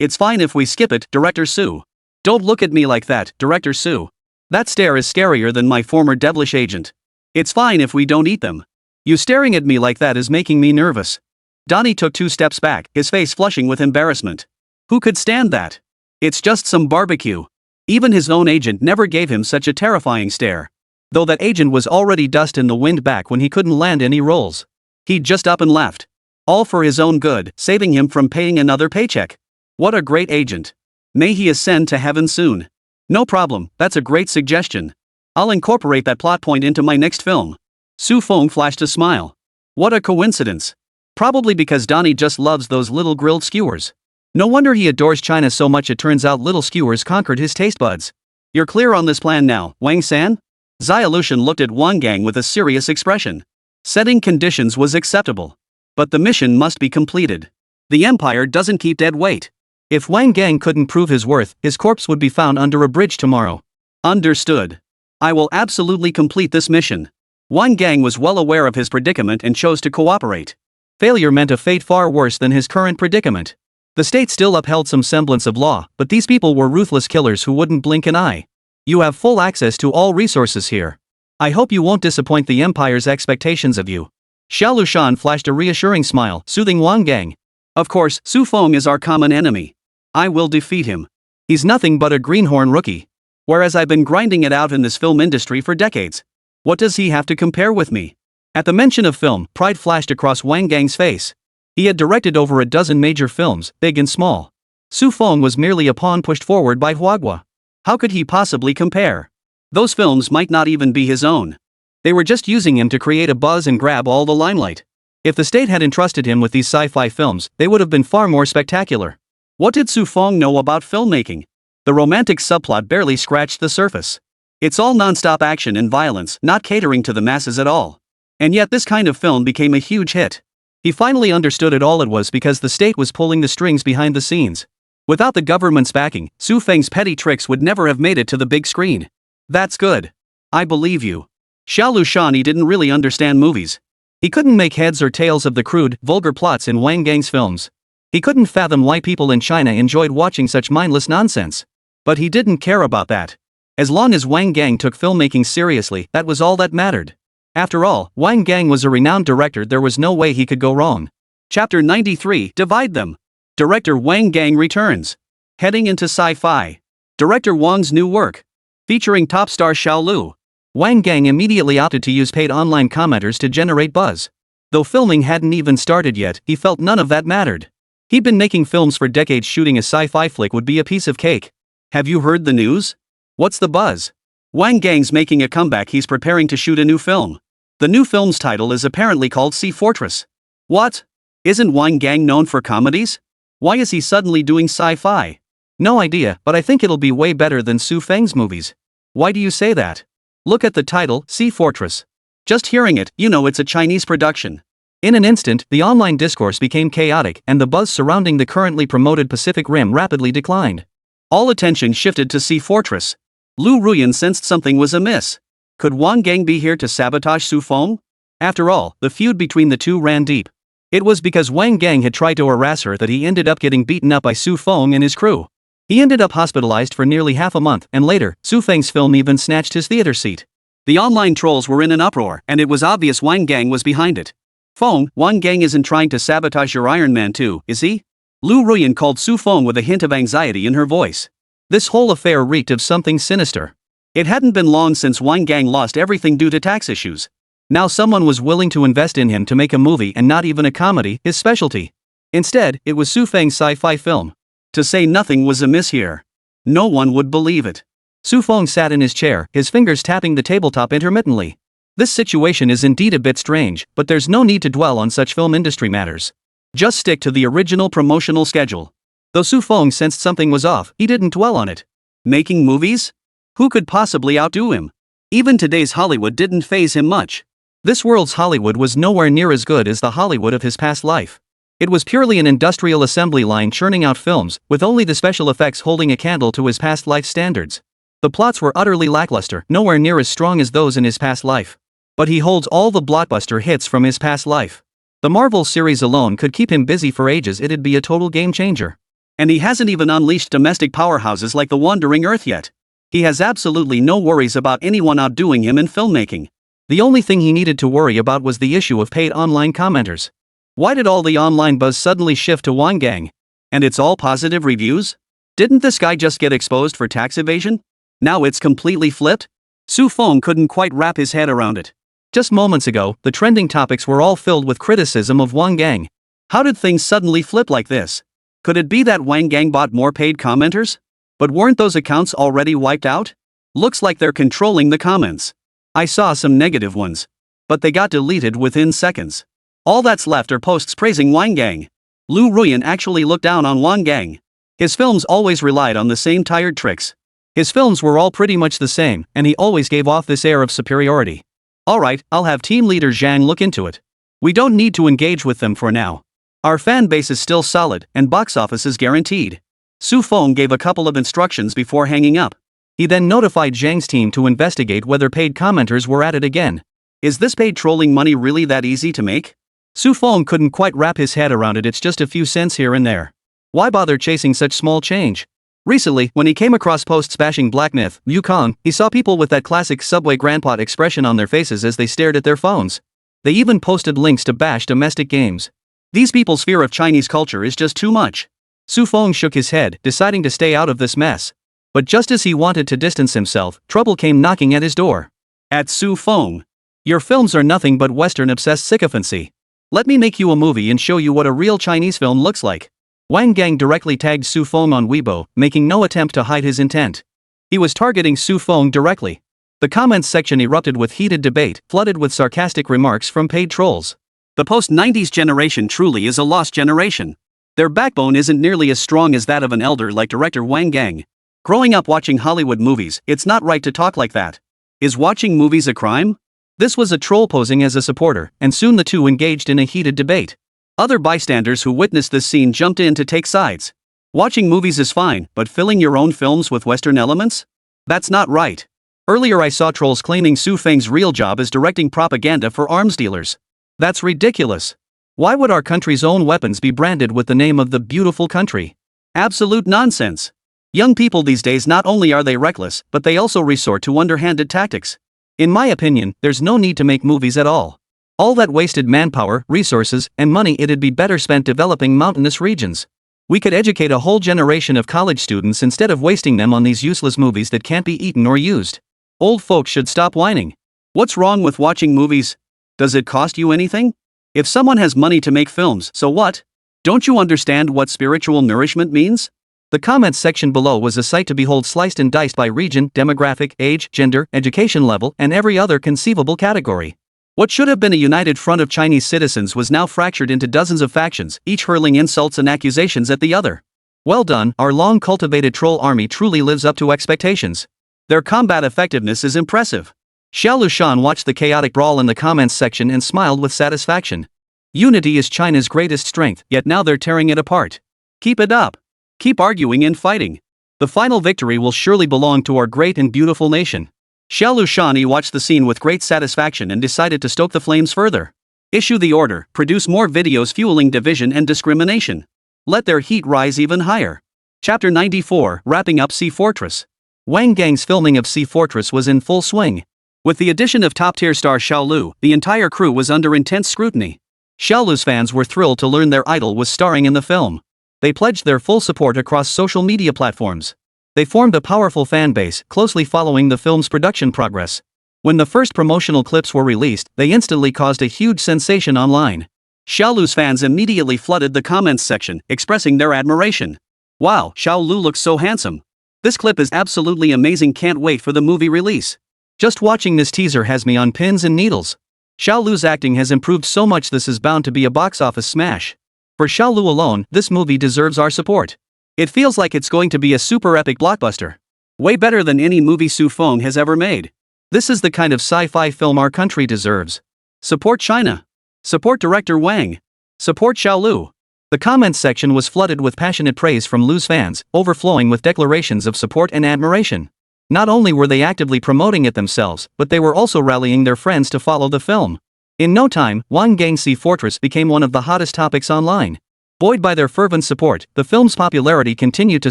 It's fine if we skip it, Director Su. Don't look at me like that, Director Su. That stare is scarier than my former devilish agent. It's fine if we don't eat them. You staring at me like that is making me nervous. Donnie took 2 steps back, his face flushing with embarrassment. Who could stand that? It's just some barbecue. Even his own agent never gave him such a terrifying stare. Though that agent was already dust in the wind back when he couldn't land any roles. He'd just up and left. All for his own good, saving him from paying another paycheck. What a great agent. May he ascend to heaven soon. No problem, that's a great suggestion. I'll incorporate that plot point into my next film. Su Feng flashed a smile. What a coincidence. Probably because Donnie just loves those little grilled skewers. No wonder he adores China so much. It turns out little skewers conquered his taste buds. You're clear on this plan now, Wang San? Xiaolushan looked at Wang Gang with a serious expression. Setting conditions was acceptable. But the mission must be completed. The Empire doesn't keep dead weight. If Wang Gang couldn't prove his worth, his corpse would be found under a bridge tomorrow. Understood. I will absolutely complete this mission. Wang Gang was well aware of his predicament and chose to cooperate. Failure meant a fate far worse than his current predicament. The state still upheld some semblance of law, but these people were ruthless killers who wouldn't blink an eye. You have full access to all resources here. I hope you won't disappoint the Empire's expectations of you. Xiaolushan flashed a reassuring smile, soothing Wang Gang. Of course, Su Feng is our common enemy. I will defeat him. He's nothing but a greenhorn rookie. Whereas I've been grinding it out in this film industry for decades. What does he have to compare with me? At the mention of film, pride flashed across Wang Gang's face. He had directed over a dozen major films, big and small. Su Feng was merely a pawn pushed forward by Huagua. How could he possibly compare? Those films might not even be his own. They were just using him to create a buzz and grab all the limelight. If the state had entrusted him with these sci-fi films, they would have been far more spectacular. What did Su Feng know about filmmaking? The romantic subplot barely scratched the surface. It's all non-stop action and violence, not catering to the masses at all. And yet this kind of film became a huge hit. He finally understood it all. It was because the state was pulling the strings behind the scenes. Without the government's backing, Su Feng's petty tricks would never have made it to the big screen. That's good. I believe you. Xiaolushan didn't really understand movies. He couldn't make heads or tails of the crude, vulgar plots in Wang Gang's films. He couldn't fathom why people in China enjoyed watching such mindless nonsense. But he didn't care about that. As long as Wang Gang took filmmaking seriously, that was all that mattered. After all, Wang Gang was a renowned director. There was no way he could go wrong. Chapter 93, Divide Them. Director Wang Gang returns. Heading into sci-fi. Director Wang's new work. Featuring top star Xiao Lu. Wang Gang immediately opted to use paid online commenters to generate buzz. Though filming hadn't even started yet, he felt none of that mattered. He'd been making films for decades. Shooting a sci-fi flick would be a piece of cake. Have you heard the news? What's the buzz? Wang Gang's making a comeback. He's preparing to shoot a new film. The new film's title is apparently called Sea Fortress. What? Isn't Wang Gang known for comedies? Why is he suddenly doing sci-fi? No idea, but I think it'll be way better than Su Feng's movies. Why do you say that? Look at the title, Sea Fortress. Just hearing it, you know it's a Chinese production. In an instant, the online discourse became chaotic, and the buzz surrounding the currently promoted Pacific Rim rapidly declined. All attention shifted to Sea Fortress. Lu Ruyan sensed something was amiss. Could Wang Gang be here to sabotage Su Feng? After all, the feud between the two ran deep. It was because Wang Gang had tried to harass her that he ended up getting beaten up by Su Feng and his crew. He ended up hospitalized for nearly half a month, and later, Su Feng's film even snatched his theater seat. The online trolls were in an uproar, and it was obvious Wang Gang was behind it. Feng, Wang Gang isn't trying to sabotage your Iron Man too, is he? Lu Ruyan called Su Feng with a hint of anxiety in her voice. This whole affair reeked of something sinister. It hadn't been long since Wang Gang lost everything due to tax issues. Now someone was willing to invest in him to make a movie, and not even a comedy, his specialty. Instead, it was Su Feng's sci-fi film. To say nothing was amiss here. No one would believe it. Su Feng sat in his chair, his fingers tapping the tabletop intermittently. This situation is indeed a bit strange, but there's no need to dwell on such film industry matters. Just stick to the original promotional schedule. Though Su Feng sensed something was off, he didn't dwell on it. Making movies? Who could possibly outdo him? Even today's Hollywood didn't faze him much. This world's Hollywood was nowhere near as good as the Hollywood of his past life. It was purely an industrial assembly line churning out films, with only the special effects holding a candle to his past life standards. The plots were utterly lackluster, nowhere near as strong as those in his past life. But he holds all the blockbuster hits from his past life. The Marvel series alone could keep him busy for ages. It'd be a total game changer. And he hasn't even unleashed domestic powerhouses like The Wandering Earth yet. He has absolutely no worries about anyone outdoing him in filmmaking. The only thing he needed to worry about was the issue of paid online commenters. Why did all the online buzz suddenly shift to Wang Gang? And it's all positive reviews? Didn't this guy just get exposed for tax evasion? Now it's completely flipped? Su Feng couldn't quite wrap his head around it. Just moments ago, the trending topics were all filled with criticism of Wang Gang. How did things suddenly flip like this? Could it be that Wang Gang bought more paid commenters? But weren't those accounts already wiped out? Looks like they're controlling the comments. I saw some negative ones. But they got deleted within seconds. All that's left are posts praising Wang Gang. Lu Ruyan actually looked down on Wang Gang. His films always relied on the same tired tricks. His films were all pretty much the same, and he always gave off this air of superiority. Alright, I'll have team leader Zhang look into it. We don't need to engage with them for now. Our fan base is still solid, and box office is guaranteed. Su Feng gave a couple of instructions before hanging up. He then notified Zhang's team to investigate whether paid commenters were at it again. Is this paid trolling money really that easy to make? Su Feng couldn't quite wrap his head around it. It's just a few cents here and there. Why bother chasing such small change? Recently, when he came across posts bashing Black Myth, Yukong, he saw people with that classic Subway grandpa expression on their faces as they stared at their phones. They even posted links to bash domestic games. These people's fear of Chinese culture is just too much. Su Feng shook his head, deciding to stay out of this mess. But just as he wanted to distance himself, trouble came knocking at his door. At Su Feng. Your films are nothing but Western-obsessed sycophancy. Let me make you a movie and show you what a real Chinese film looks like. Wang Gang directly tagged Su Feng on Weibo, making no attempt to hide his intent. He was targeting Su Feng directly. The comments section erupted with heated debate, flooded with sarcastic remarks from paid trolls. The post-90s generation truly is a lost generation. Their backbone isn't nearly as strong as that of an elder like director Wang Gang. Growing up watching Hollywood movies, it's not right to talk like that. Is watching movies a crime? This was a troll posing as a supporter, and soon the two engaged in a heated debate. Other bystanders who witnessed this scene jumped in to take sides. Watching movies is fine, but filling your own films with Western elements? That's not right. Earlier I saw trolls claiming Su Feng's real job is directing propaganda for arms dealers. That's ridiculous. Why would our country's own weapons be branded with the name of the beautiful country? Absolute nonsense. Young people these days, not only are they reckless, but they also resort to underhanded tactics. In my opinion, there's no need to make movies at all. All that wasted manpower, resources, and money, it'd be better spent developing mountainous regions. We could educate a whole generation of college students instead of wasting them on these useless movies that can't be eaten or used. Old folks should stop whining. What's wrong with watching movies? Does it cost you anything? If someone has money to make films, so what? Don't you understand what spiritual nourishment means? The comments section below was a sight to behold, sliced and diced by region, demographic, age, gender, education level, and every other conceivable category. What should have been a united front of Chinese citizens was now fractured into dozens of factions, each hurling insults and accusations at the other. Well done, our long-cultivated troll army truly lives up to expectations. Their combat effectiveness is impressive. Xiao Lushan watched the chaotic brawl in the comments section and smiled with satisfaction. Unity is China's greatest strength, yet now they're tearing it apart. Keep it up. Keep arguing and fighting. The final victory will surely belong to our great and beautiful nation. Xiao Lushan watched the scene with great satisfaction and decided to stoke the flames further. Issue the order, produce more videos fueling division and discrimination. Let their heat rise even higher. Chapter 94, Wrapping Up Sea Fortress. Wang Gang's filming of Sea Fortress was in full swing. With the addition of top-tier star Xiao Lu, the entire crew was under intense scrutiny. Xiao Lu's fans were thrilled to learn their idol was starring in the film. They pledged their full support across social media platforms. They formed a powerful fan base, closely following the film's production progress. When the first promotional clips were released, they instantly caused a huge sensation online. Xiao Lu's fans immediately flooded the comments section, expressing their admiration. Wow, Xiao Lu looks so handsome. This clip is absolutely amazing, can't wait for the movie release. Just watching this teaser has me on pins and needles. Xiao Lu's acting has improved so much, this is bound to be a box office smash. For Xiao Lu alone, this movie deserves our support. It feels like it's going to be a super epic blockbuster. Way better than any movie Su Feng has ever made. This is the kind of sci-fi film our country deserves. Support China. Support director Wang. Support Xiao Lu. The comments section was flooded with passionate praise from Lu's fans, overflowing with declarations of support and admiration. Not only were they actively promoting it themselves, but they were also rallying their friends to follow the film. In no time, Wang Gang's Sea Fortress became one of the hottest topics online. Buoyed by their fervent support, the film's popularity continued to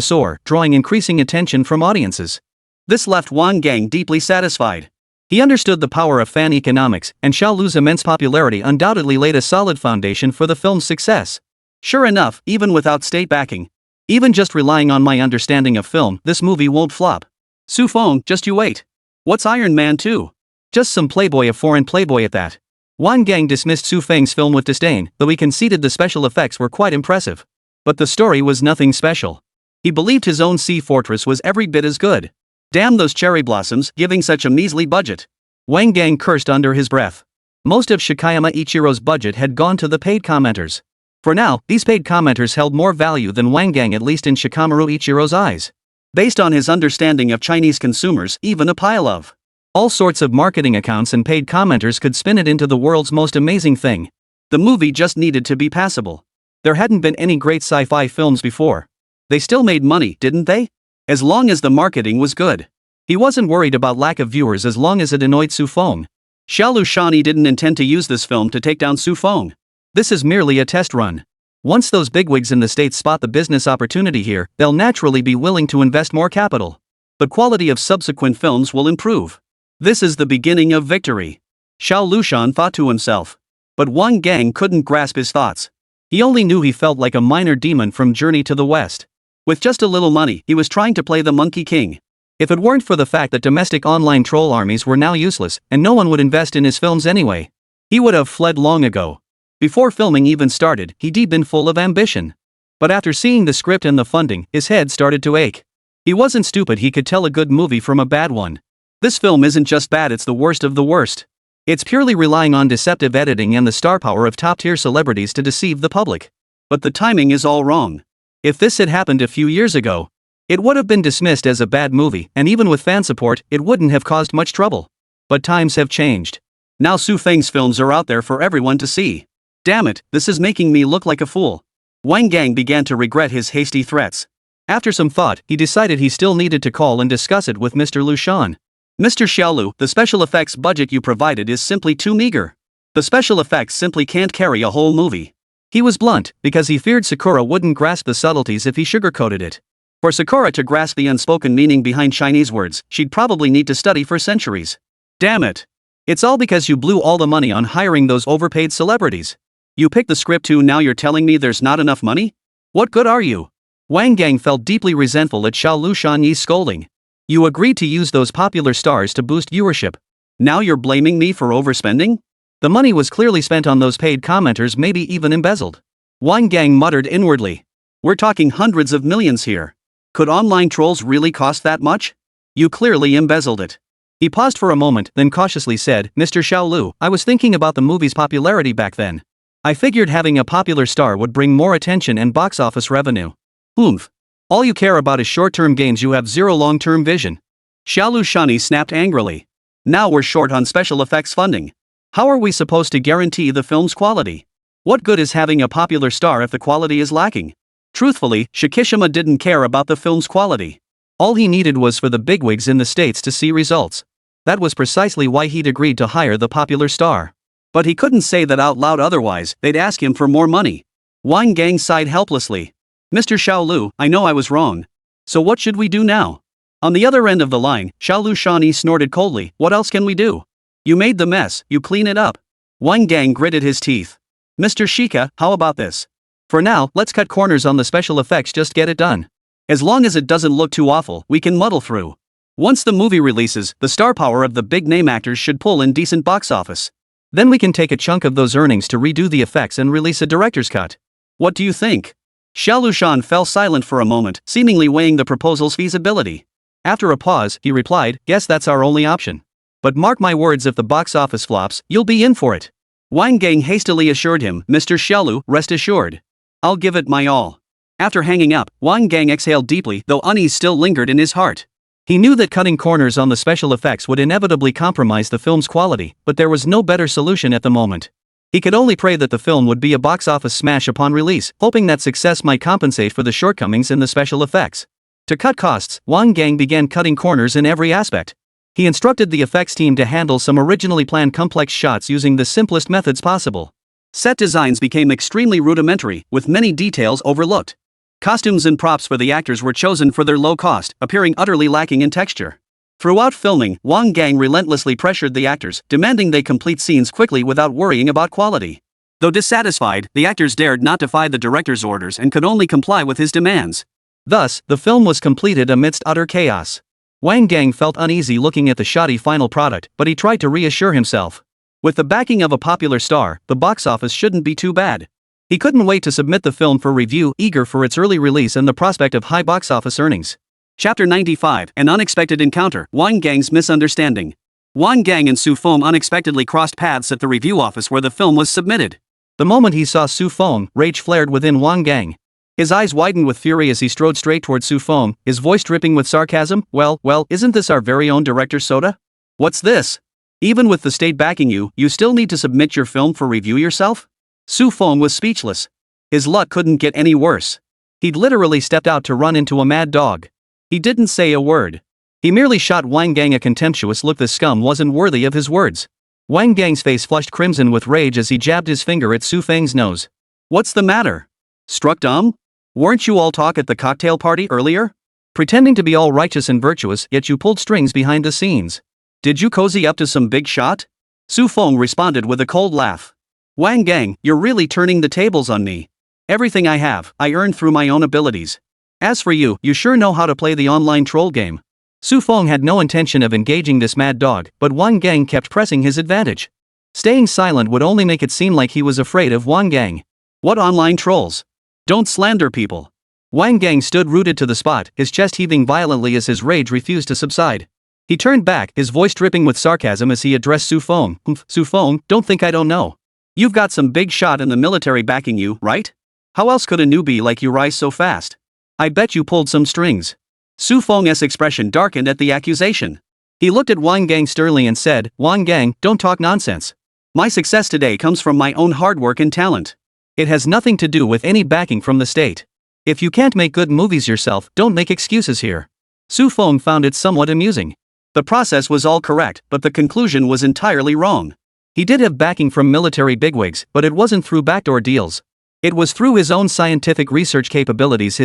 soar, drawing increasing attention from audiences. This left Wang Gang deeply satisfied. He understood the power of fan economics, and Xiao Lu's immense popularity undoubtedly laid a solid foundation for the film's success. Sure enough, even without state backing, even just relying on my understanding of film, this movie won't flop. Su Feng, just you wait. What's Iron Man 2? Just some playboy, a foreign playboy at that. Wang Gang dismissed Su Feng's film with disdain, though he conceded the special effects were quite impressive. But the story was nothing special. He believed his own Sea Fortress was every bit as good. Damn those cherry blossoms, giving such a measly budget. Wang Gang cursed under his breath. Most of Shikayama Ichiro's budget had gone to the paid commenters. For now, these paid commenters held more value than Wang Gang, at least in Shikamaru Ichiro's eyes. Based on his understanding of Chinese consumers, even a pile of all sorts of marketing accounts and paid commenters could spin it into the world's most amazing thing. The movie just needed to be passable. There hadn't been any great sci-fi films before. They still made money, didn't they? As long as the marketing was good. He wasn't worried about lack of viewers as long as it annoyed Su Feng. Xiaolu Shani didn't intend to use this film to take down Su Feng. This is merely a test run. Once those bigwigs in the States spot the business opportunity here, they'll naturally be willing to invest more capital. The quality of subsequent films will improve. This is the beginning of victory. Xiao Lushan thought to himself. But Wang Gang couldn't grasp his thoughts. He only knew he felt like a minor demon from Journey to the West. With just a little money, he was trying to play the Monkey King. If it weren't for the fact that domestic online troll armies were now useless, and no one would invest in his films anyway, he would have fled long ago. Before filming even started, he'd been full of ambition. But after seeing the script and the funding, his head started to ache. He wasn't stupid, he could tell a good movie from a bad one. This film isn't just bad, it's the worst of the worst. It's purely relying on deceptive editing and the star power of top-tier celebrities to deceive the public. But the timing is all wrong. If this had happened a few years ago, it would have been dismissed as a bad movie, and even with fan support, it wouldn't have caused much trouble. But times have changed. Now Su Feng's films are out there for everyone to see. Damn it, this is making me look like a fool. Wang Gang began to regret his hasty threats. After some thought, he decided he still needed to call and discuss it with Mr. Lu Shan. Mr. Xiaolu, the special effects budget you provided is simply too meager. The special effects simply can't carry a whole movie. He was blunt, because he feared Sakura wouldn't grasp the subtleties if he sugarcoated it. For Sakura to grasp the unspoken meaning behind Chinese words, she'd probably need to study for centuries. Damn it. It's all because you blew all the money on hiring those overpaid celebrities. You picked the script too, now you're telling me there's not enough money? What good are you? Wang Gang felt deeply resentful at Xiao Lushanyi's scolding. You agreed to use those popular stars to boost viewership. Now you're blaming me for overspending? The money was clearly spent on those paid commenters, maybe even embezzled. Wang Gang muttered inwardly. We're talking hundreds of millions here. Could online trolls really cost that much? You clearly embezzled it. He paused for a moment, then cautiously said, Mr. Xiaolu, I was thinking about the movie's popularity back then. I figured having a popular star would bring more attention and box office revenue. Oomph. All you care about is short-term gains, you have zero long-term vision. Xiaolu Shani snapped angrily. Now we're short on special effects funding. How are we supposed to guarantee the film's quality? What good is having a popular star if the quality is lacking? Truthfully, Shikishima didn't care about the film's quality. All he needed was for the bigwigs in the States to see results. That was precisely why he'd agreed to hire the popular star. But he couldn't say that out loud, otherwise they'd ask him for more money. Wang Gang sighed helplessly. Mr. Xiaolu, I know I was wrong. So what should we do now? On the other end of the line, Xiaolu Shani snorted coldly. What else can we do? You made the mess, you clean it up. Wang Gang gritted his teeth. Mr. Shika, how about this? For now, let's cut corners on the special effects, just get it done. As long as it doesn't look too awful, we can muddle through. Once the movie releases, the star power of the big-name actors should pull in decent box office. Then we can take a chunk of those earnings to redo the effects and release a director's cut. What do you think? Xiao Lushan fell silent for a moment, seemingly weighing the proposal's feasibility. After a pause, he replied, guess that's our only option. But mark my words, if the box office flops, you'll be in for it. Wang Gang hastily assured him, Mr. Xiaolu, rest assured. I'll give it my all. After hanging up, Wang Gang exhaled deeply, though unease still lingered in his heart. He knew that cutting corners on the special effects would inevitably compromise the film's quality, but there was no better solution at the moment. He could only pray that the film would be a box office smash upon release, hoping that success might compensate for the shortcomings in the special effects. To cut costs, Wang Gang began cutting corners in every aspect. He instructed the effects team to handle some originally planned complex shots using the simplest methods possible. Set designs became extremely rudimentary, with many details overlooked. Costumes and props for the actors were chosen for their low cost, appearing utterly lacking in texture. Throughout filming, Wang Gang relentlessly pressured the actors, demanding they complete scenes quickly without worrying about quality. Though dissatisfied, the actors dared not defy the director's orders and could only comply with his demands. Thus, the film was completed amidst utter chaos. Wang Gang felt uneasy looking at the shoddy final product, but he tried to reassure himself. With the backing of a popular star, the box office shouldn't be too bad. He couldn't wait to submit the film for review, eager for its early release and the prospect of high box office earnings. Chapter 95, An Unexpected Encounter, Wang Gang's Misunderstanding. Wang Gang and Su Feng unexpectedly crossed paths at the review office where the film was submitted. The moment he saw Su Feng, rage flared within Wang Gang. His eyes widened with fury as he strode straight toward Su Feng, his voice dripping with sarcasm. Well, isn't this our very own director Soda? What's this? Even with the state backing you, you still need to submit your film for review yourself? Su Feng was speechless. His luck couldn't get any worse. He'd literally stepped out to run into a mad dog. He didn't say a word. He merely shot Wang Gang a contemptuous look. The scum wasn't worthy of his words. Wang Gang's face flushed crimson with rage as he jabbed his finger at Su Feng's nose. What's the matter? Struck dumb? Weren't you all talk at the cocktail party earlier? Pretending to be all righteous and virtuous, yet you pulled strings behind the scenes. Did you cozy up to some big shot? Su Feng responded with a cold laugh. Wang Gang, you're really turning the tables on me. Everything I have, I earned through my own abilities. As for you, you sure know how to play the online troll game. Su Feng had no intention of engaging this mad dog, but Wang Gang kept pressing his advantage. Staying silent would only make it seem like he was afraid of Wang Gang. What online trolls? Don't slander people. Wang Gang stood rooted to the spot, his chest heaving violently as his rage refused to subside. He turned back, his voice dripping with sarcasm as he addressed Su Feng. Su Feng, don't think I don't know. You've got some big shot in the military backing you, right? How else could a newbie like you rise so fast? I bet you pulled some strings. Su Feng's expression darkened at the accusation. He looked at Wang Gang sternly and said, Wang Gang, don't talk nonsense. My success today comes from my own hard work and talent. It has nothing to do with any backing from the state. If you can't make good movies yourself, don't make excuses here. Su Feng found it somewhat amusing. The process was all correct, but the conclusion was entirely wrong. He did have backing from military bigwigs, but it wasn't through backdoor deals. It was through his own scientific research capabilities.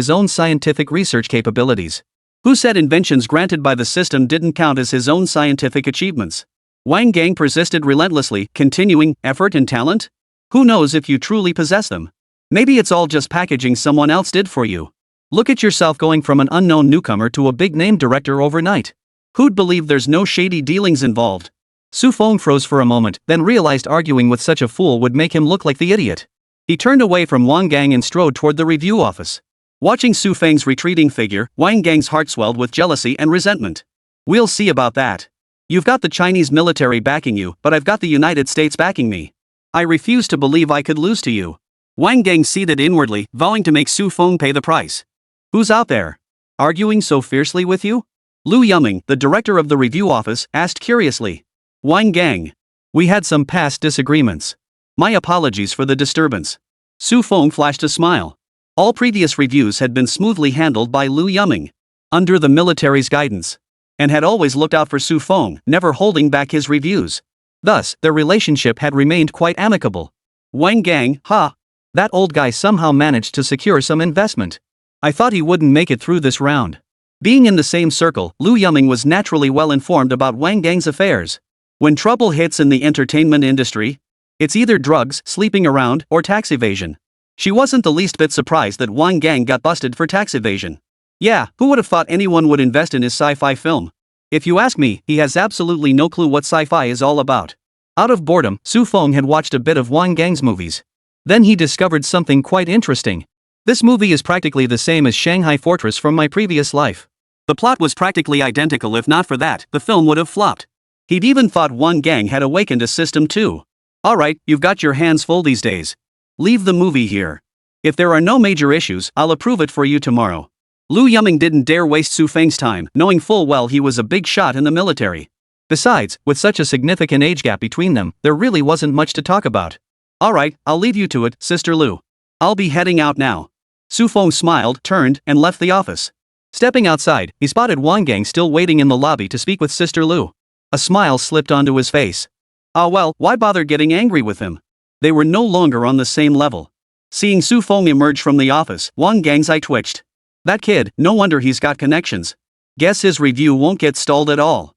Who said inventions granted by the system didn't count as his own scientific achievements? Wang Gang persisted relentlessly, continuing, effort and talent? Who knows if you truly possess them? Maybe it's all just packaging someone else did for you. Look at yourself going from an unknown newcomer to a big-name director overnight. Who'd believe there's no shady dealings involved? Su Feng froze for a moment, then realized arguing with such a fool would make him look like the idiot. He turned away from Wang Gang and strode toward the review office. Watching Su Feng's retreating figure, Wang Gang's heart swelled with jealousy and resentment. We'll see about that. You've got the Chinese military backing you, but I've got the United States backing me. I refuse to believe I could lose to you. Wang Gang seethed inwardly, vowing to make Su Feng pay the price. Who's out there? Arguing so fiercely with you? Lu Yuming, the director of the review office, asked curiously. Wang Gang. We had some past disagreements. My apologies for the disturbance. Su Feng flashed a smile. All previous reviews had been smoothly handled by Lu Yuming, under the military's guidance, and had always looked out for Su Feng, never holding back his reviews. Thus, their relationship had remained quite amicable. Wang Gang, that old guy somehow managed to secure some investment. I thought he wouldn't make it through this round. Being in the same circle, Lu Yuming was naturally well informed about Wang Gang's affairs. When trouble hits in the entertainment industry, it's either drugs, sleeping around, or tax evasion. She wasn't the least bit surprised that Wang Gang got busted for tax evasion. Yeah, who would have thought anyone would invest in his sci-fi film? If you ask me, he has absolutely no clue what sci-fi is all about. Out of boredom, Su Feng had watched a bit of Wang Gang's movies. Then he discovered something quite interesting. This movie is practically the same as Shanghai Fortress from my previous life. The plot was practically identical. If not for that, the film would have flopped. He'd even thought Wang Gang had awakened a system too. Alright, you've got your hands full these days. Leave the movie here. If there are no major issues, I'll approve it for you tomorrow. Lu Yuming didn't dare waste Su Feng's time, knowing full well he was a big shot in the military. Besides, with such a significant age gap between them, there really wasn't much to talk about. Alright, I'll leave you to it, Sister Lu. I'll be heading out now. Su Feng smiled, turned, and left the office. Stepping outside, he spotted Wang Gang still waiting in the lobby to speak with Sister Lu. A smile slipped onto his face. Ah well, why bother getting angry with him? They were no longer on the same level. Seeing Su Feng emerge from the office, Wang Gang's eye twitched. That kid, no wonder he's got connections. Guess his review won't get stalled at all.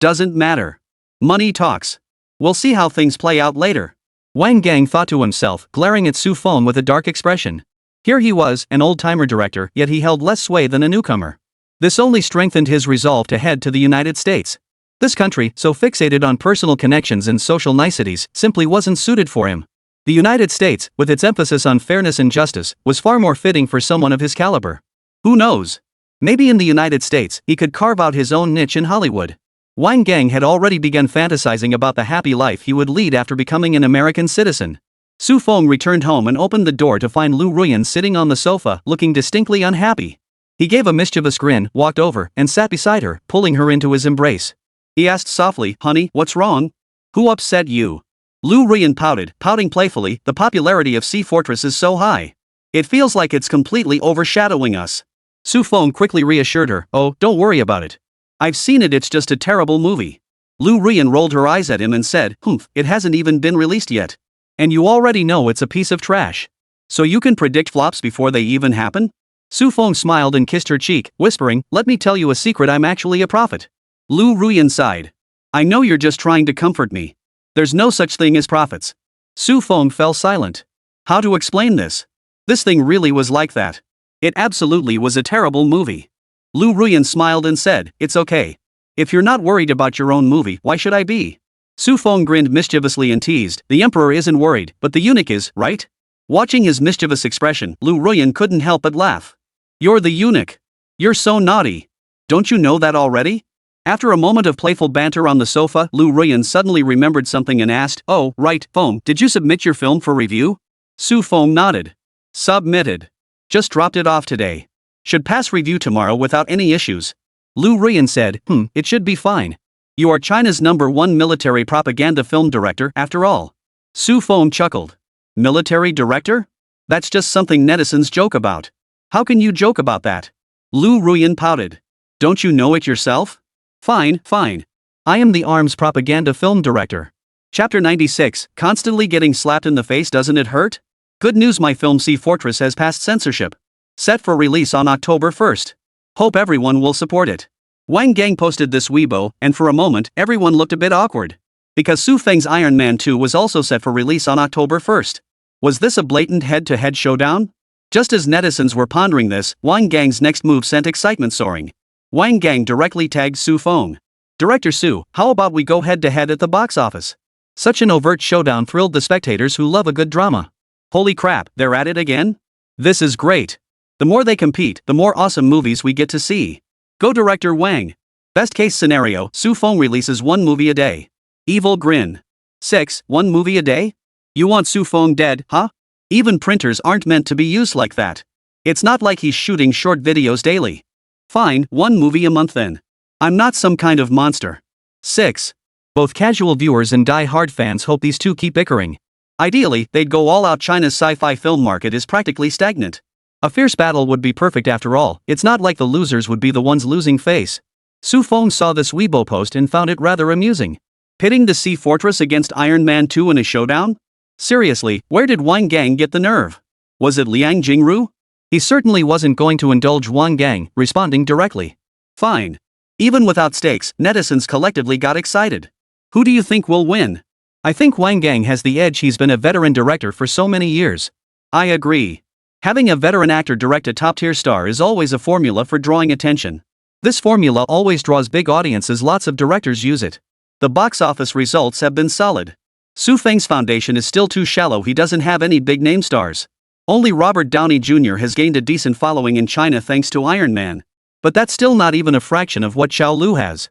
Doesn't matter. Money talks. We'll see how things play out later. Wang Gang thought to himself, glaring at Su Feng with a dark expression. Here he was, an old-timer director, yet he held less sway than a newcomer. This only strengthened his resolve to head to the United States. This country, so fixated on personal connections and social niceties, simply wasn't suited for him. The United States, with its emphasis on fairness and justice, was far more fitting for someone of his caliber. Who knows? Maybe in the United States, he could carve out his own niche in Hollywood. Wang Gang had already begun fantasizing about the happy life he would lead after becoming an American citizen. Su Feng returned home and opened the door to find Lu Ruyan sitting on the sofa, looking distinctly unhappy. He gave a mischievous grin, walked over, and sat beside her, pulling her into his embrace. He asked softly, "Honey, what's wrong? Who upset you?" Lu Ruyan pouted, pouting playfully, "The popularity of Sea Fortress is so high. It feels like it's completely overshadowing us." Su Feng quickly reassured her, "Oh, don't worry about it. I've seen it, it's just a terrible movie." Lu Ruyan rolled her eyes at him and said, "Humph, it hasn't even been released yet. And you already know it's a piece of trash. So you can predict flops before they even happen?" Su Feng smiled and kissed her cheek, whispering, "Let me tell you a secret, I'm actually a prophet." Lu Ruyan sighed. "I know you're just trying to comfort me. There's no such thing as prophets." Su Feng fell silent. How to explain this? This thing really was like that. It absolutely was a terrible movie. Lu Ruyan smiled and said, "It's okay. If you're not worried about your own movie, why should I be?" Su Feng grinned mischievously and teased, "The emperor isn't worried, but the eunuch is, right?" Watching his mischievous expression, Lu Ruyan couldn't help but laugh. "You're the eunuch. You're so naughty. Don't you know that already?" After a moment of playful banter on the sofa, Lu Ruyan suddenly remembered something and asked, "Oh, right, Feng, did you submit your film for review?" Su Feng nodded. "Submitted. Just dropped it off today. Should pass review tomorrow without any issues." Lu Ruyan said, "It should be fine. You are China's #1 military propaganda film director, after all." Su Feng chuckled. "Military director? That's just something netizens joke about. How can you joke about that?" Lu Ruyan pouted. "Don't you know it yourself?" Fine. I am the arms propaganda film director." Chapter 96, Constantly Getting Slapped in the Face, Doesn't It Hurt? Good news, my film Sea Fortress has passed censorship. Set for release on October 1st. Hope everyone will support it. Wang Gang posted this Weibo, and for a moment, everyone looked a bit awkward. Because Su Feng's Iron Man 2 was also set for release on October 1st. Was this a blatant head-to-head showdown? Just as netizens were pondering this, Wang Gang's next move sent excitement soaring. Wang Gang directly tagged Su Feng. "Director Su, how about we go head-to-head at the box office?" Such an overt showdown thrilled the spectators who love a good drama. Holy crap, they're at it again? This is great. The more they compete, the more awesome movies we get to see. Go Director Wang. Best case scenario, Su Feng releases one movie a day. Evil grin. 6, one movie a day? You want Su Feng dead, huh? Even printers aren't meant to be used like that. It's not like he's shooting short videos daily. Fine, one movie a month then. I'm not some kind of monster. 6. Both casual viewers and die-hard fans hope these two keep bickering. Ideally, they'd go all out. China's sci-fi film market is practically stagnant. A fierce battle would be perfect after all, it's not like the losers would be the ones losing face. Su Feng saw this Weibo post and found it rather amusing. Pitting the Sea Fortress against Iron Man 2 in a showdown? Seriously, where did Wang Gang get the nerve? Was it Liang Jingru? He certainly wasn't going to indulge Wang Gang, responding directly. Fine. Even without stakes, netizens collectively got excited. Who do you think will win? I think Wang Gang has the edge, he's been a veteran director for so many years. I agree. Having a veteran actor direct a top-tier star is always a formula for drawing attention. This formula always draws big audiences, lots of directors use it. The box office results have been solid. Su Feng's foundation is still too shallow, he doesn't have any big-name stars. Only Robert Downey Jr. has gained a decent following in China thanks to Iron Man. But that's still not even a fraction of what Xiao Lu has.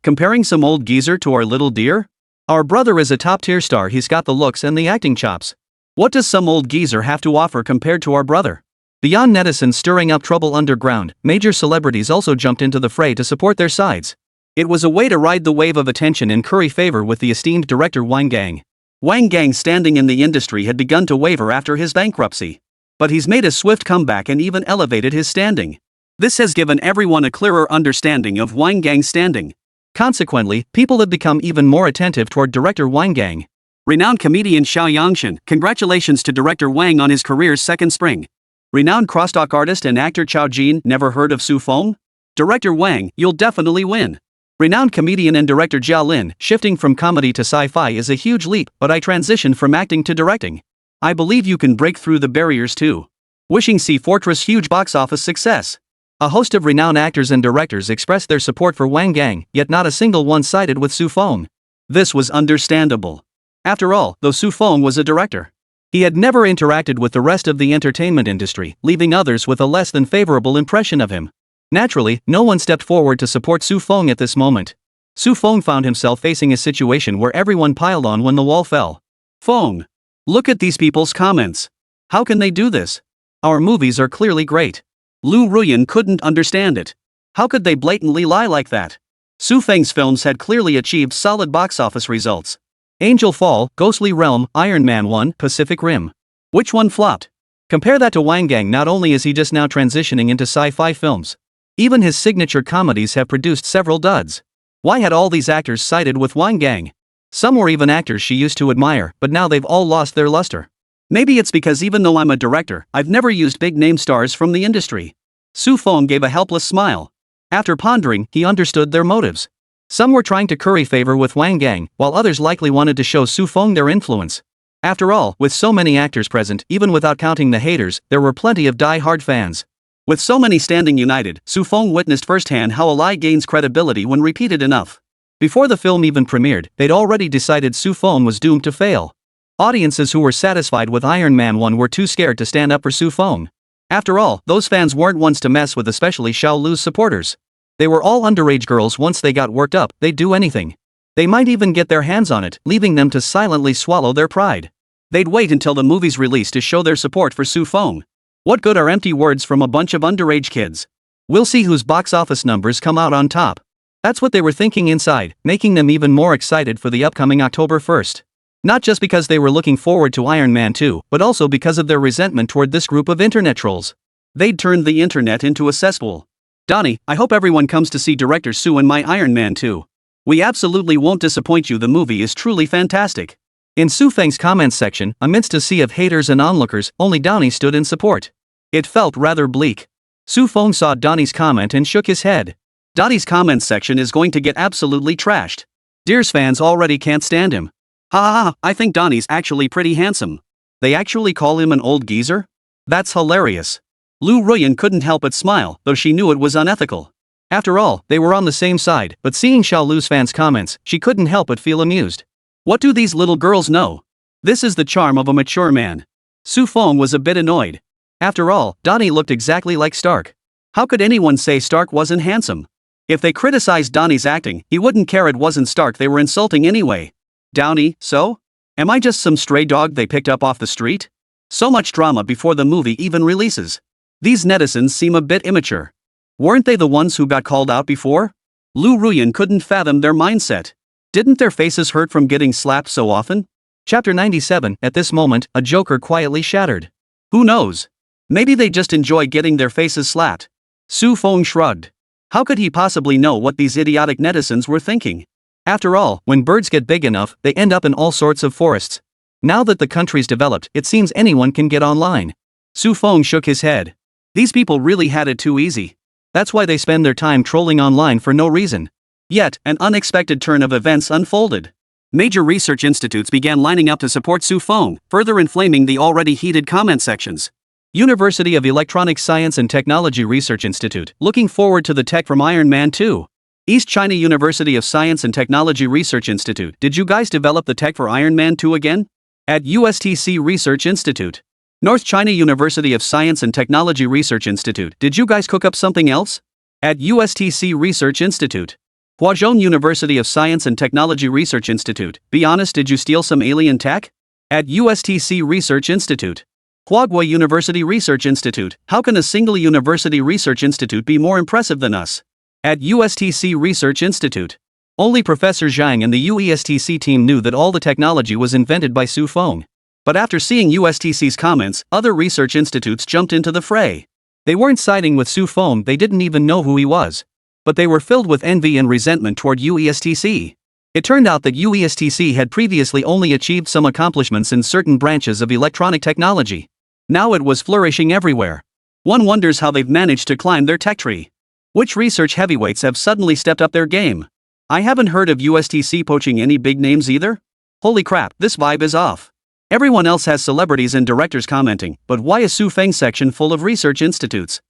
Comparing some old geezer to our little dear? Our brother is a top-tier star, he's got the looks and the acting chops. What does some old geezer have to offer compared to our brother? Beyond netizens stirring up trouble underground, major celebrities also jumped into the fray to support their sides. It was a way to ride the wave of attention and curry favor with the esteemed director Wang Gang. Wang Gang's standing in the industry had begun to waver after his bankruptcy. But he's made a swift comeback and even elevated his standing. This has given everyone a clearer understanding of Wang Gang's standing. Consequently, people have become even more attentive toward director Wang Gang. Renowned comedian Xiao Yangshan, congratulations to director Wang on his career's second spring. Renowned crosstalk artist and actor Chao Jin, never heard of Su Feng? Director Wang, you'll definitely win. Renowned comedian and director Jia Lin, shifting from comedy to sci-fi is a huge leap, but I transitioned from acting to directing. I believe you can break through the barriers too. Wishing Sea Fortress huge box office success. A host of renowned actors and directors expressed their support for Wang Gang, yet not a single one sided with Su Feng. This was understandable. After all, though Su Feng was a director, he had never interacted with the rest of the entertainment industry, leaving others with a less than favorable impression of him. Naturally, no one stepped forward to support Su Feng at this moment. Su Feng found himself facing a situation where everyone piled on when the wall fell. Feng. Look at these people's comments. How can they do this? Our movies are clearly great. Lu Ruyan couldn't understand it. How could they blatantly lie like that? Su Feng's films had clearly achieved solid box office results. Angel Fall, Ghostly Realm, Iron Man 1, Pacific Rim. Which one flopped? Compare that to Wang Gang. Not only is he just now transitioning into sci-fi films, even his signature comedies have produced several duds. Why had all these actors sided with Wang Gang? Some were even actors she used to admire, but now they've all lost their luster. Maybe it's because even though I'm a director, I've never used big-name stars from the industry. Su Feng gave a helpless smile. After pondering, he understood their motives. Some were trying to curry favor with Wang Gang, while others likely wanted to show Su Feng their influence. After all, with so many actors present, even without counting the haters, there were plenty of die-hard fans. With so many standing united, Su Feng witnessed firsthand how a lie gains credibility when repeated enough. Before the film even premiered, they'd already decided Su Feng was doomed to fail. Audiences who were satisfied with Iron Man 1 were too scared to stand up for Su Feng. After all, those fans weren't ones to mess with, especially Xiao Lu's supporters. They were all underage girls. Once they got worked up, they'd do anything. They might even get their hands on it, leaving them to silently swallow their pride. They'd wait until the movie's release to show their support for Su Feng. What good are empty words from a bunch of underage kids? We'll see whose box office numbers come out on top. That's what they were thinking inside, making them even more excited for the upcoming October 1st. Not just because they were looking forward to Iron Man 2, but also because of their resentment toward this group of internet trolls. They'd turned the internet into a cesspool. Donnie, I hope everyone comes to see director Su in my Iron Man 2. We absolutely won't disappoint you. The movie is truly fantastic. In Su Feng's comments section, amidst a sea of haters and onlookers, only Donnie stood in support. It felt rather bleak. Su Feng saw Donnie's comment and shook his head. Donnie's comments section is going to get absolutely trashed. Deer's fans already can't stand him. Ha, I think Donnie's actually pretty handsome. They actually call him an old geezer? That's hilarious. Lu Ruyan couldn't help but smile, though she knew it was unethical. After all, they were on the same side, but seeing Xiao Lu's fans' comments, she couldn't help but feel amused. What do these little girls know? This is the charm of a mature man. Su Feng was a bit annoyed. After all, Donnie looked exactly like Stark. How could anyone say Stark wasn't handsome? If they criticized Donnie's acting, he wouldn't care. It wasn't Stark they were insulting anyway. Downey, so? Am I just some stray dog they picked up off the street? So much drama before the movie even releases. These netizens seem a bit immature. Weren't they the ones who got called out before? Lu Ruyan couldn't fathom their mindset. Didn't their faces hurt from getting slapped so often? Chapter 97. At this moment, a joker quietly shattered. Who knows? Maybe they just enjoy getting their faces slapped. Su Feng shrugged. How could he possibly know what these idiotic netizens were thinking? After all, when birds get big enough, they end up in all sorts of forests. Now that the country's developed, it seems anyone can get online. Su Feng shook his head. These people really had it too easy. That's why they spend their time trolling online for no reason. Yet, an unexpected turn of events unfolded. Major research institutes began lining up to support Su Feng, further inflaming the already heated comment sections. University of Electronic Science and Technology Research Institute, looking forward to the tech from Iron Man 2. East China University of Science and Technology Research Institute, did you guys develop the tech for Iron Man 2 again? At USTC Research Institute. North China University of Science and Technology Research Institute, did you guys cook up something else? At USTC Research Institute. Huazhong University of Science and Technology Research Institute, be honest, did you steal some alien tech? At USTC Research Institute. Huaguo University Research Institute, how can a single university research institute be more impressive than us? At USTC Research Institute. Only Professor Zhang and the UESTC team knew that all the technology was invented by Su Feng. But after seeing USTC's comments, other research institutes jumped into the fray. They weren't siding with Su Feng, they didn't even know who he was. But they were filled with envy and resentment toward UESTC. It turned out that UESTC had previously only achieved some accomplishments in certain branches of electronic technology. Now it was flourishing everywhere. One wonders how they've managed to climb their tech tree. Which research heavyweights have suddenly stepped up their game? I haven't heard of USTC poaching any big names either. Holy crap, this vibe is off. Everyone else has celebrities and directors commenting, but why is Su Feng's section full of research institutes?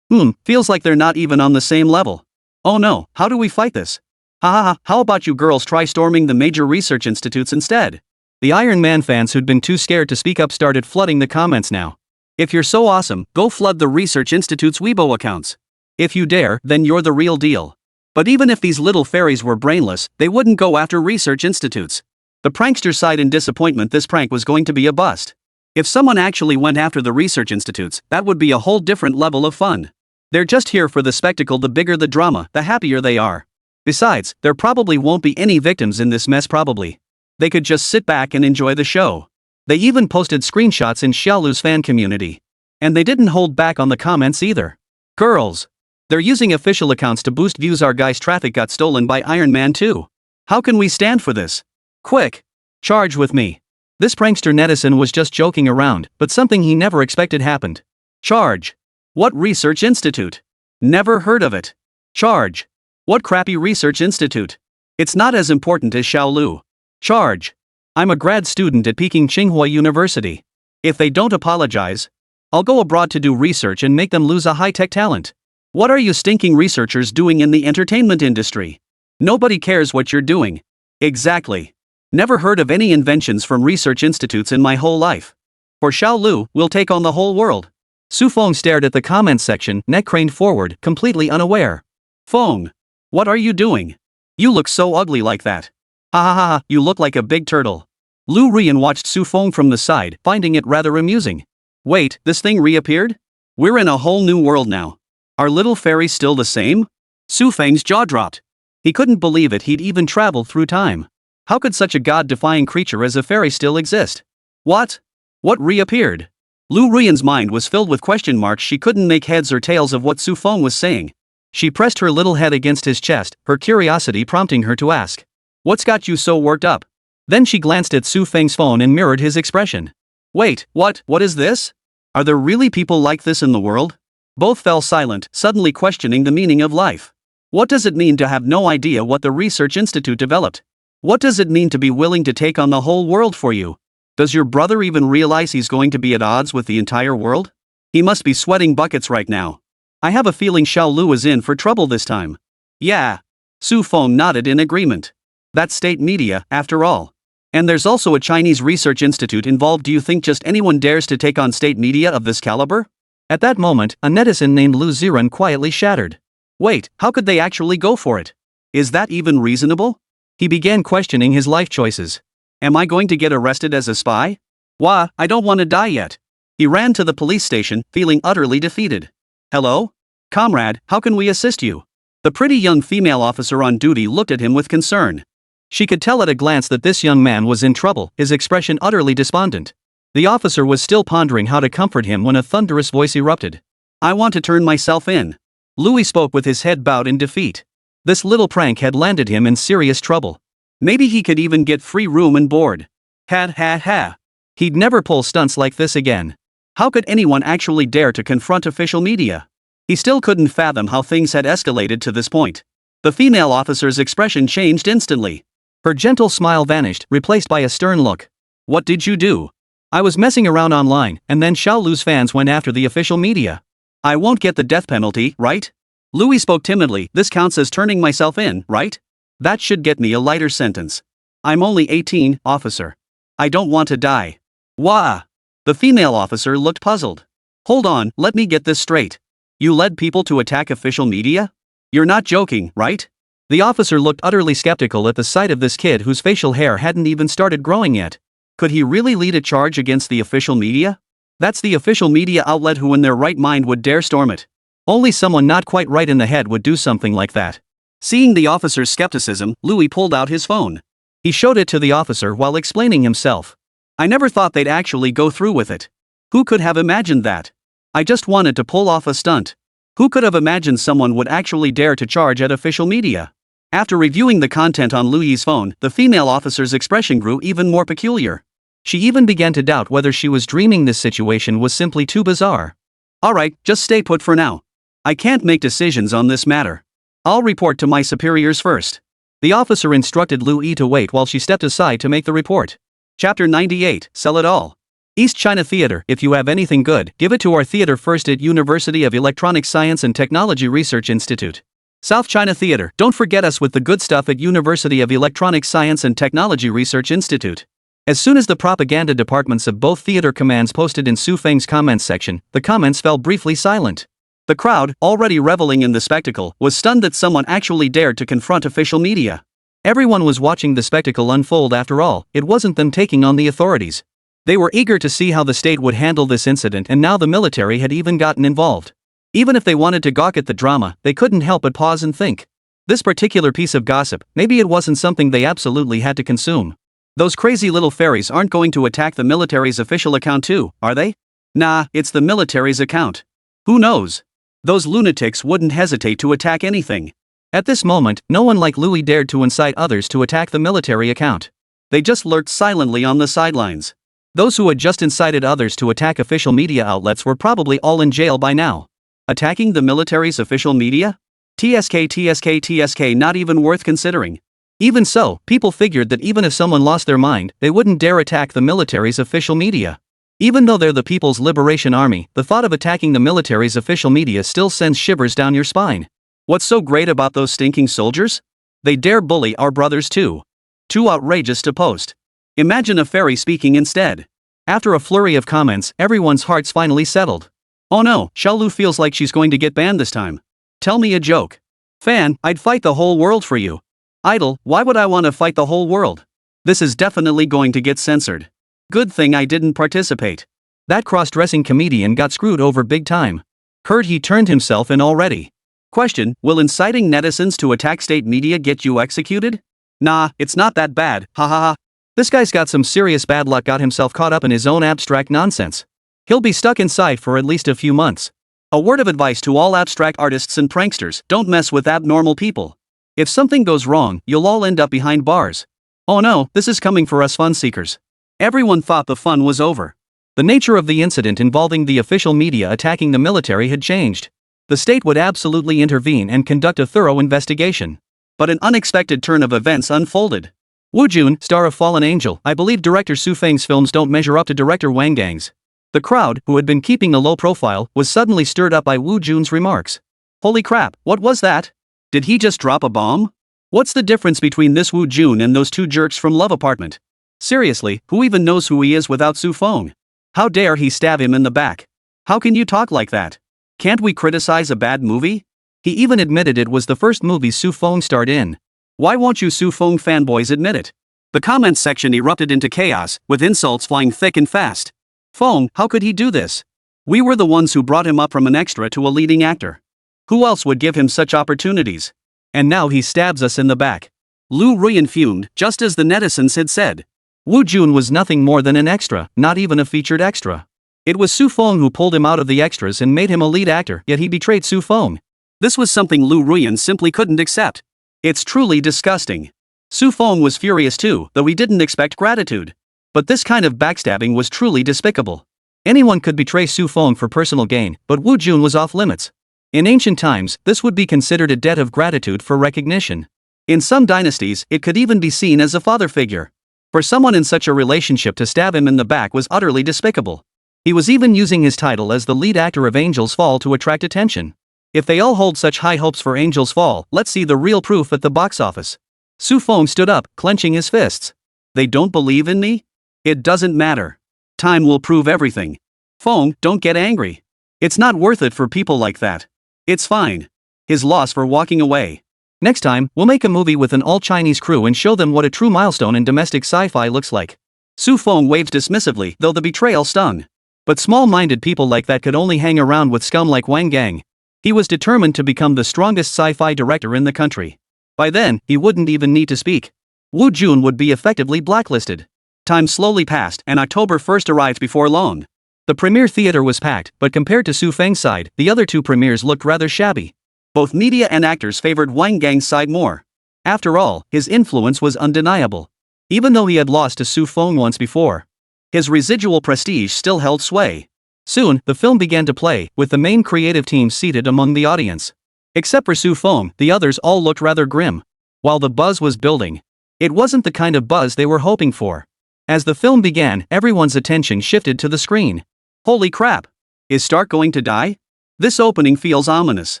Feels like they're not even on the same level. Oh no, how do we fight this? How about you girls try storming the major research institutes instead? The Iron Man fans who'd been too scared to speak up started flooding the comments now. If you're so awesome, go flood the research institute's Weibo accounts. If you dare, then you're the real deal. But even if these little fairies were brainless, they wouldn't go after research institutes. The prankster sighed in disappointment. This prank was going to be a bust. If someone actually went after the research institutes, that would be a whole different level of fun. They're just here for the spectacle. The bigger the drama, the happier they are. Besides, there probably won't be any victims in this mess probably. They could just sit back and enjoy the show. They even posted screenshots in Xiaolu's fan community. And they didn't hold back on the comments either. Girls. They're using official accounts to boost views. Our guy's traffic got stolen by Iron Man 2. How can we stand for this? Quick. Charge with me. This prankster netizen was just joking around, but something he never expected happened. Charge. What research institute? Never heard of it. Charge. What crappy research institute? It's not as important as Xiaolu. Charge. I'm a grad student at Peking Tsinghua University. If they don't apologize, I'll go abroad to do research and make them lose a high-tech talent. What are you stinking researchers doing in the entertainment industry? Nobody cares what you're doing. Exactly. Never heard of any inventions from research institutes in my whole life. For Xiaolu, we'll take on the whole world. Su Feng stared at the comments section, neck craned forward, completely unaware. Feng. What are you doing? You look so ugly like that. Ha ha ha, you look like a big turtle. Lu Rian watched Su Feng from the side, finding it rather amusing. Wait, this thing reappeared? We're in a whole new world now. Are little fairies still the same? Su Feng's jaw dropped. He couldn't believe it. He'd even traveled through time. How could such a god-defying creature as a fairy still exist? What? What reappeared? Lu Rian's mind was filled with question marks. She couldn't make heads or tails of what Su Feng was saying. She pressed her little head against his chest, her curiosity prompting her to ask. What's got you so worked up? Then she glanced at Su Feng's phone and mirrored his expression. Wait, what is this? Are there really people like this in the world? Both fell silent, suddenly questioning the meaning of life. What does it mean to have no idea what the Research Institute developed? What does it mean to be willing to take on the whole world for you? Does your brother even realize he's going to be at odds with the entire world? He must be sweating buckets right now. I have a feeling Xiaolu is in for trouble this time. Yeah. Su Feng nodded in agreement. That's state media, after all. And there's also a Chinese research institute involved. Do you think just anyone dares to take on state media of this caliber? At that moment, a netizen named Lu Ziran quietly shattered. Wait, how could they actually go for it? Is that even reasonable? He began questioning his life choices. Am I going to get arrested as a spy? Wah, I don't want to die yet. He ran to the police station, feeling utterly defeated. Hello? Comrade, how can we assist you? The pretty young female officer on duty looked at him with concern. She could tell at a glance that this young man was in trouble, his expression utterly despondent. The officer was still pondering how to comfort him when a thunderous voice erupted. I want to turn myself in. Louis spoke with his head bowed in defeat. This little prank had landed him in serious trouble. Maybe he could even get free room and board. Ha. He'd never pull stunts like this again. How could anyone actually dare to confront official media? He still couldn't fathom how things had escalated to this point. The female officer's expression changed instantly. Her gentle smile vanished, replaced by a stern look. What did you do? I was messing around online, and then Xiaolu's fans went after the official media. I won't get the death penalty, right? Louis spoke timidly. This counts as turning myself in, right? That should get me a lighter sentence. I'm only 18, officer. I don't want to die. Wah! The female officer looked puzzled. Hold on, let me get this straight. You led people to attack official media? You're not joking, right? The officer looked utterly skeptical at the sight of this kid whose facial hair hadn't even started growing yet. Could he really lead a charge against the official media? That's the official media outlet. Who in their right mind would dare storm it? Only someone not quite right in the head would do something like that. Seeing the officer's skepticism, Louis pulled out his phone. He showed it to the officer while explaining himself. I never thought they'd actually go through with it. Who could have imagined that? I just wanted to pull off a stunt. Who could have imagined someone would actually dare to charge at official media? After reviewing the content on Louis's phone, the female officer's expression grew even more peculiar. She even began to doubt whether she was dreaming. This situation was simply too bizarre. Alright, just stay put for now. I can't make decisions on this matter. I'll report to my superiors first. The officer instructed Lu Yi to wait while she stepped aside to make the report. Chapter 98, Sell It All. East China Theater. If you have anything good, give it to our theater first at University of Electronic Science and Technology Research Institute. South China Theater. Don't forget us with the good stuff at University of Electronic Science and Technology Research Institute. As soon as the propaganda departments of both theater commands posted in Su Feng's comments section, the comments fell briefly silent. The crowd, already reveling in the spectacle, was stunned that someone actually dared to confront official media. Everyone was watching the spectacle unfold after all, it wasn't them taking on the authorities. They were eager to see how the state would handle this incident, and now the military had even gotten involved. Even if they wanted to gawk at the drama, they couldn't help but pause and think. This particular piece of gossip, maybe it wasn't something they absolutely had to consume. Those crazy little fairies aren't going to attack the military's official account too, are they? Nah, it's the military's account. Who knows? Those lunatics wouldn't hesitate to attack anything. At this moment, no one like Louis dared to incite others to attack the military account. They just lurked silently on the sidelines. Those who had just incited others to attack official media outlets were probably all in jail by now. Attacking the military's official media? TSK, not even worth considering. Even so, people figured that even if someone lost their mind, they wouldn't dare attack the military's official media. Even though they're the People's Liberation Army, the thought of attacking the military's official media still sends shivers down your spine. What's so great about those stinking soldiers? They dare bully our brothers too. Too outrageous to post. Imagine a fairy speaking instead. After a flurry of comments, everyone's hearts finally settled. Oh no, Xiaolu feels like she's going to get banned this time. Tell me a joke. Fan, I'd fight the whole world for you. Idol, why would I want to fight the whole world? This is definitely going to get censored. Good thing I didn't participate. That cross-dressing comedian got screwed over big time. Heard he turned himself in already. Question, will inciting netizens to attack state media get you executed? Nah, it's not that bad, ha ha ha. This guy's got some serious bad luck, got himself caught up in his own abstract nonsense. He'll be stuck inside for at least a few months. A word of advice to all abstract artists and pranksters, don't mess with abnormal people. If something goes wrong, you'll all end up behind bars. Oh no, this is coming for us fun seekers. Everyone thought the fun was over. The nature of the incident involving the official media attacking the military had changed. The state would absolutely intervene and conduct a thorough investigation. But an unexpected turn of events unfolded. Wu Jun, star of Fallen Angel, I believe director Su Feng's films don't measure up to director Wang Gang's. The crowd, who had been keeping a low profile, was suddenly stirred up by Wu Jun's remarks. Holy crap, what was that? Did he just drop a bomb? What's the difference between this Wu Jun and those two jerks from Love Apartment? Seriously, who even knows who he is without Su Feng? How dare he stab him in the back? How can you talk like that? Can't we criticize a bad movie? He even admitted it was the first movie Su Feng starred in. Why won't you Su Feng fanboys admit it? The comments section erupted into chaos, with insults flying thick and fast. Feng, how could he do this? We were the ones who brought him up from an extra to a leading actor. Who else would give him such opportunities? And now he stabs us in the back. Lu Ruyan fumed, just as the netizens had said. Wu Jun was nothing more than an extra, not even a featured extra. It was Su Feng who pulled him out of the extras and made him a lead actor, yet he betrayed Su Feng. This was something Lu Ruyan simply couldn't accept. It's truly disgusting. Su Feng was furious too, though he didn't expect gratitude. But this kind of backstabbing was truly despicable. Anyone could betray Su Feng for personal gain, but Wu Jun was off limits. In ancient times, this would be considered a debt of gratitude for recognition. In some dynasties, it could even be seen as a father figure. For someone in such a relationship to stab him in the back was utterly despicable. He was even using his title as the lead actor of Angel's Fall to attract attention. If they all hold such high hopes for Angel's Fall, let's see the real proof at the box office. Su Feng stood up, clenching his fists. They don't believe in me? It doesn't matter. Time will prove everything. Feng, don't get angry. It's not worth it for people like that. It's fine. His loss for walking away. Next time, we'll make a movie with an all-Chinese crew and show them what a true milestone in domestic sci-fi looks like. Su Feng waved dismissively, though the betrayal stung. But small-minded people like that could only hang around with scum like Wang Gang. He was determined to become the strongest sci-fi director in the country. By then, he wouldn't even need to speak. Wu Jun would be effectively blacklisted. Time slowly passed, and October 1st arrived before long. The premiere theater was packed, but compared to Su Feng's side, the other two premieres looked rather shabby. Both media and actors favored Wang Gang's side more. After all, his influence was undeniable. Even though he had lost to Su Feng once before, his residual prestige still held sway. Soon, the film began to play, with the main creative team seated among the audience. Except for Su Feng, the others all looked rather grim. While the buzz was building, it wasn't the kind of buzz they were hoping for. As the film began, everyone's attention shifted to the screen. Holy crap! Is Stark going to die? This opening feels ominous.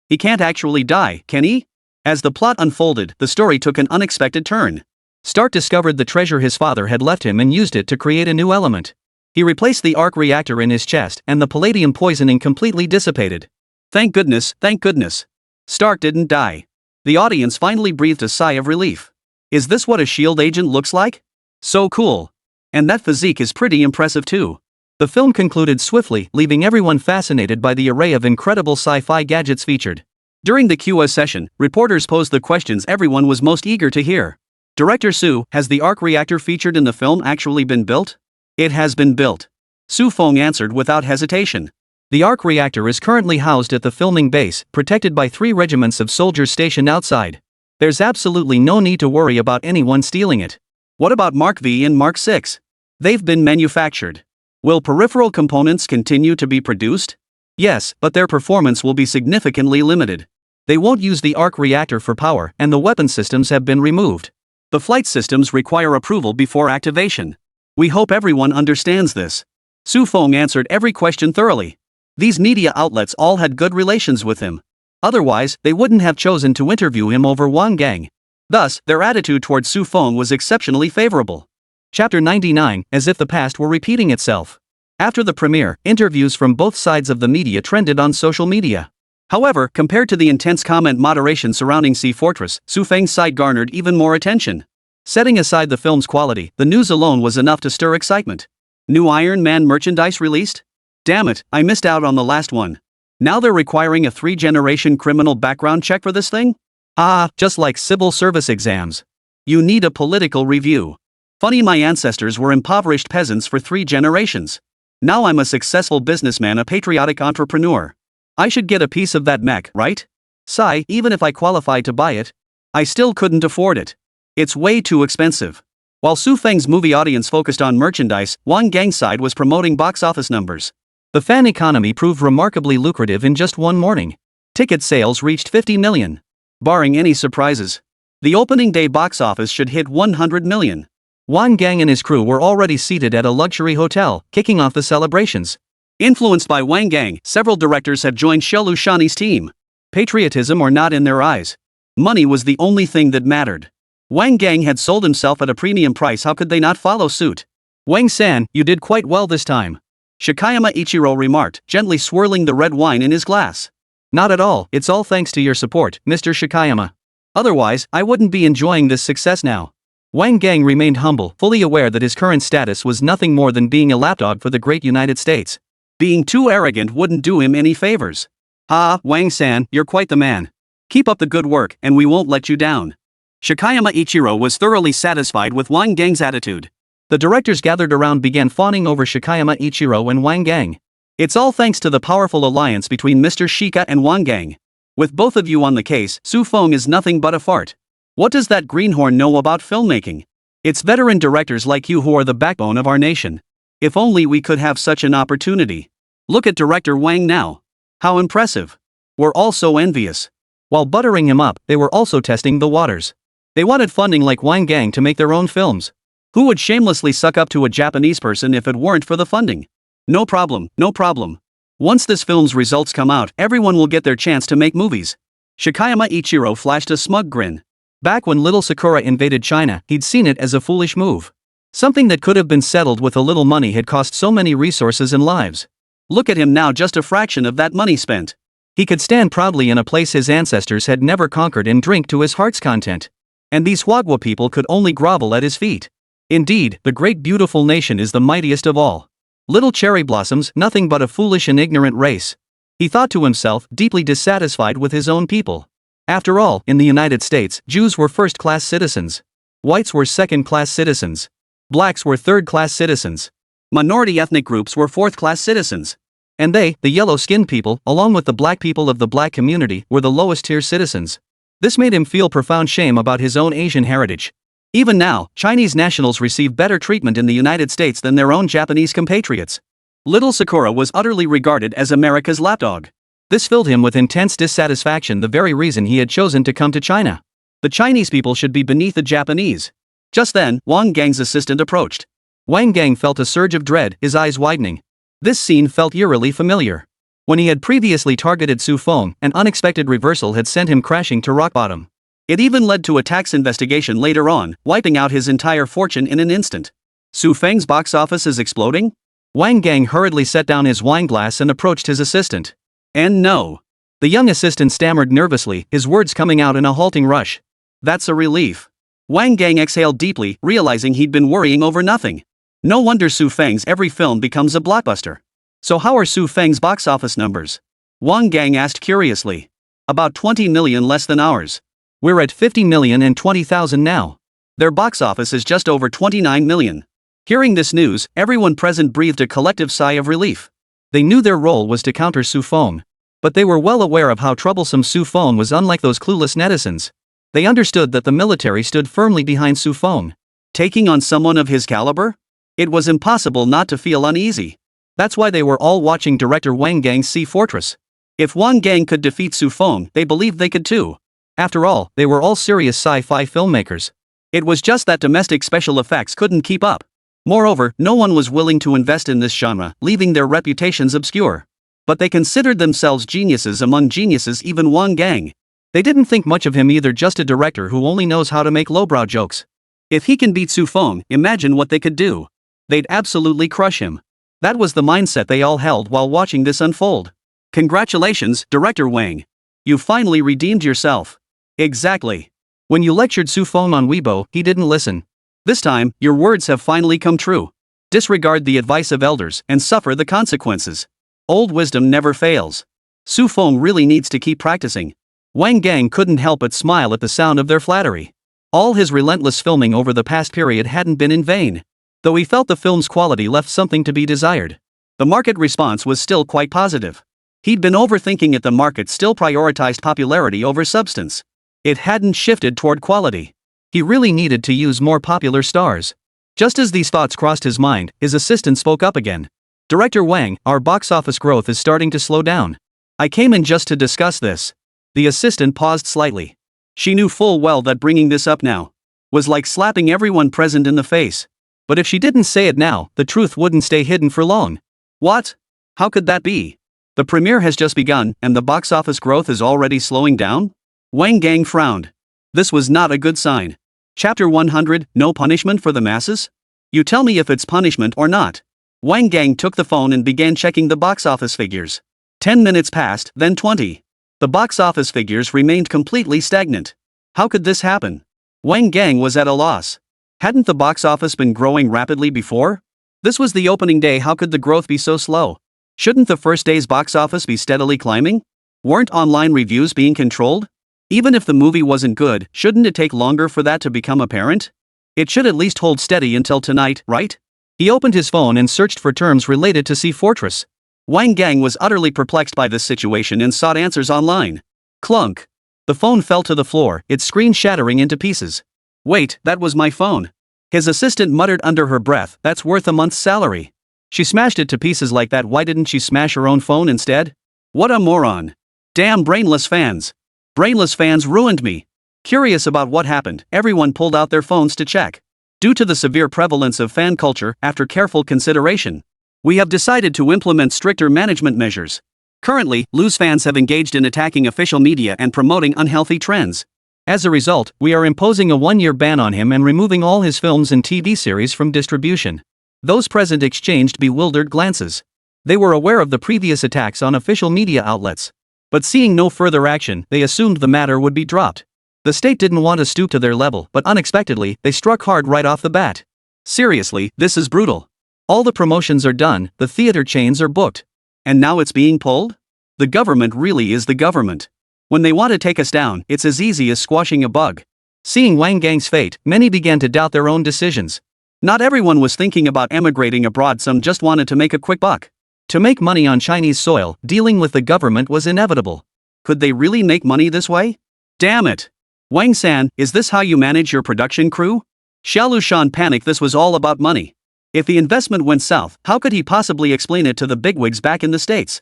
He can't actually die, can he? As the plot unfolded, the story took an unexpected turn. Stark discovered the treasure his father had left him and used it to create a new element. He replaced the arc reactor in his chest, and the palladium poisoning completely dissipated. Thank goodness, thank goodness. Stark didn't die. The audience finally breathed a sigh of relief. Is this what a SHIELD agent looks like? So cool. And that physique is pretty impressive too. The film concluded swiftly, leaving everyone fascinated by the array of incredible sci-fi gadgets featured. During the Q&A session, reporters posed the questions everyone was most eager to hear. Director Su, has the arc reactor featured in the film actually been built? It has been built. Su Feng answered without hesitation. The arc reactor is currently housed at the filming base, protected by 3 regiments of soldiers stationed outside. There's absolutely no need to worry about anyone stealing it. What about Mark V and Mark 6? They've been manufactured. Will peripheral components continue to be produced? Yes, but their performance will be significantly limited. They won't use the arc reactor for power, and the weapon systems have been removed. The flight systems require approval before activation. We hope everyone understands this. Su Feng answered every question thoroughly. These media outlets all had good relations with him. Otherwise, they wouldn't have chosen to interview him over Wang Gang. Thus, their attitude toward Su Feng was exceptionally favorable. Chapter 99, as if the past were repeating itself. After the premiere, interviews from both sides of the media trended on social media. However, compared to the intense comment moderation surrounding Sea Fortress, Su Feng's side garnered even more attention. Setting aside the film's quality, the news alone was enough to stir excitement. New Iron Man merchandise released? Damn it, I missed out on the last one. Now they're requiring a 3-generation criminal background check for this thing? Ah, just like civil service exams. You need a political review. Funny, my ancestors were impoverished peasants for 3 generations. Now I'm a successful businessman, a patriotic entrepreneur. I should get a piece of that mech, right? Sigh, even if I qualified to buy it, I still couldn't afford it. It's way too expensive. While Su Feng's movie audience focused on merchandise, Wang Gang's side was promoting box office numbers. The fan economy proved remarkably lucrative in just one morning. Ticket sales reached 50 million. Barring any surprises, the opening day box office should hit 100 million. Wang Gang and his crew were already seated at a luxury hotel, kicking off the celebrations. Influenced by Wang Gang, several directors have joined Shelu Shani's team. Patriotism or not in their eyes, money was the only thing that mattered. Wang Gang had sold himself at a premium price, how could they not follow suit? Wang-san, you did quite well this time, Shikayama Ichiro remarked, gently swirling the red wine in his glass. Not at all, it's all thanks to your support, Mr. Shikayama. Otherwise, I wouldn't be enjoying this success now. Wang Gang remained humble, fully aware that his current status was nothing more than being a lapdog for the great United States. Being too arrogant wouldn't do him any favors. Ah, Wang-san, you're quite the man. Keep up the good work, and we won't let you down. Shikayama Ichiro was thoroughly satisfied with Wang Gang's attitude. The directors gathered around began fawning over Shikayama Ichiro and Wang Gang. It's all thanks to the powerful alliance between Mr. Shika and Wang Gang. With both of you on the case, Su Feng is nothing but a fart. What does that greenhorn know about filmmaking? It's veteran directors like you who are the backbone of our nation. If only we could have such an opportunity. Look at director Wang now. How impressive. We're all so envious. While buttering him up, they were also testing the waters. They wanted funding like Wang Gang to make their own films. Who would shamelessly suck up to a Japanese person if it weren't for the funding? No problem, no problem. Once this film's results come out, everyone will get their chance to make movies. Shikayama Ichiro flashed a smug grin. Back when little Sakura invaded China, he'd seen it as a foolish move. Something that could have been settled with a little money had cost so many resources and lives. Look at him now, just a fraction of that money spent. He could stand proudly in a place his ancestors had never conquered and drink to his heart's content. And these Huagua people could only grovel at his feet. Indeed, the great beautiful nation is the mightiest of all. Little cherry blossoms, nothing but a foolish and ignorant race. He thought to himself, deeply dissatisfied with his own people. After all, in the United States, Jews were first-class citizens. Whites were second-class citizens. Blacks were third-class citizens. Minority ethnic groups were fourth-class citizens. And they, the yellow-skinned people, along with the black people of the black community, were the lowest-tier citizens. This made him feel profound shame about his own Asian heritage. Even now, Chinese nationals receive better treatment in the United States than their own Japanese compatriots. Little Sakura was utterly regarded as America's lapdog. This filled him with intense dissatisfaction, the very reason he had chosen to come to China. The Chinese people should be beneath the Japanese. Just then, Wang Gang's assistant approached. Wang Gang felt a surge of dread, his eyes widening. This scene felt eerily familiar. When he had previously targeted Su Feng, an unexpected reversal had sent him crashing to rock bottom. It even led to a tax investigation later on, wiping out his entire fortune in an instant. Su Feng's box office is exploding? Wang Gang hurriedly set down his wine glass and approached his assistant. And no. The young assistant stammered nervously, his words coming out in a halting rush. That's a relief. Wang Gang exhaled deeply, realizing he'd been worrying over nothing. No wonder Su Feng's every film becomes a blockbuster. So how are Su Feng's box office numbers? Wang Gang asked curiously. About 20 million less than ours. We're at 50 million and 20,000 now. Their box office is just over 29 million. Hearing this news, everyone present breathed a collective sigh of relief. They knew their role was to counter Su Feng. But they were well aware of how troublesome Su Feng was, unlike those clueless netizens. They understood that the military stood firmly behind Su Feng. Taking on someone of his caliber? It was impossible not to feel uneasy. That's why they were all watching director Wang Gang's Sea Fortress. If Wang Gang could defeat Su Feng, they believed they could too. After all, they were all serious sci-fi filmmakers. It was just that domestic special effects couldn't keep up. Moreover, no one was willing to invest in this genre, leaving their reputations obscure. But they considered themselves geniuses among geniuses, even Wang Gang. They didn't think much of him either, just a director who only knows how to make lowbrow jokes. If he can beat Su Feng, imagine what they could do. They'd absolutely crush him. That was the mindset they all held while watching this unfold. Congratulations, Director Wang. You finally redeemed yourself. Exactly. When you lectured Su Feng on Weibo, he didn't listen. This time, your words have finally come true. Disregard the advice of elders and suffer the consequences. Old wisdom never fails. Su Feng really needs to keep practicing. Wang Gang couldn't help but smile at the sound of their flattery. All his relentless filming over the past period hadn't been in vain. Though he felt the film's quality left something to be desired. The market response was still quite positive. He'd been overthinking it. The market still prioritized popularity over substance. It hadn't shifted toward quality. He really needed to use more popular stars. Just as these thoughts crossed his mind, his assistant spoke up again. Director Wang, our box office growth is starting to slow down. I came in just to discuss this. The assistant paused slightly. She knew full well that bringing this up now was like slapping everyone present in the face. But if she didn't say it now, the truth wouldn't stay hidden for long. What? How could that be? The premiere has just begun, and the box office growth is already slowing down? Wang Gang frowned. This was not a good sign. Chapter 100, No Punishment for the Masses? You tell me if it's punishment or not. Wang Gang took the phone and began checking the box office figures. 10 minutes passed, then 20. The box office figures remained completely stagnant. How could this happen? Wang Gang was at a loss. Hadn't the box office been growing rapidly before? This was the opening day. How could the growth be so slow? Shouldn't the first day's box office be steadily climbing? Weren't online reviews being controlled? Even if the movie wasn't good, shouldn't it take longer for that to become apparent? It should at least hold steady until tonight, right? He opened his phone and searched for terms related to Sea Fortress. Wang Gang was utterly perplexed by this situation and sought answers online. Clunk. The phone fell to the floor, its screen shattering into pieces. Wait, that was my phone. His assistant muttered under her breath, that's worth a month's salary. She smashed it to pieces like that. Why didn't she smash her own phone instead? What a moron. Damn brainless fans. Brainless fans ruined me. Curious about what happened, everyone pulled out their phones to check. Due to the severe prevalence of fan culture, after careful consideration, we have decided to implement stricter management measures. Currently, loose fans have engaged in attacking official media and promoting unhealthy trends. As a result, we are imposing a 1-year ban on him and removing all his films and TV series from distribution. Those present exchanged bewildered glances. They were aware of the previous attacks on official media outlets. But seeing no further action, they assumed the matter would be dropped. The state didn't want to stoop to their level, but unexpectedly, they struck hard right off the bat. Seriously, this is brutal. All the promotions are done, the theater chains are booked. And now it's being pulled? The government really is the government. When they want to take us down, it's as easy as squashing a bug. Seeing Wang Gang's fate, many began to doubt their own decisions. Not everyone was thinking about emigrating abroad, some just wanted to make a quick buck. To make money on Chinese soil, dealing with the government was inevitable. Could they really make money this way? Damn it! Wang-san, is this how you manage your production crew? Xiaolushan panicked. This was all about money. If the investment went south, how could he possibly explain it to the bigwigs back in the States?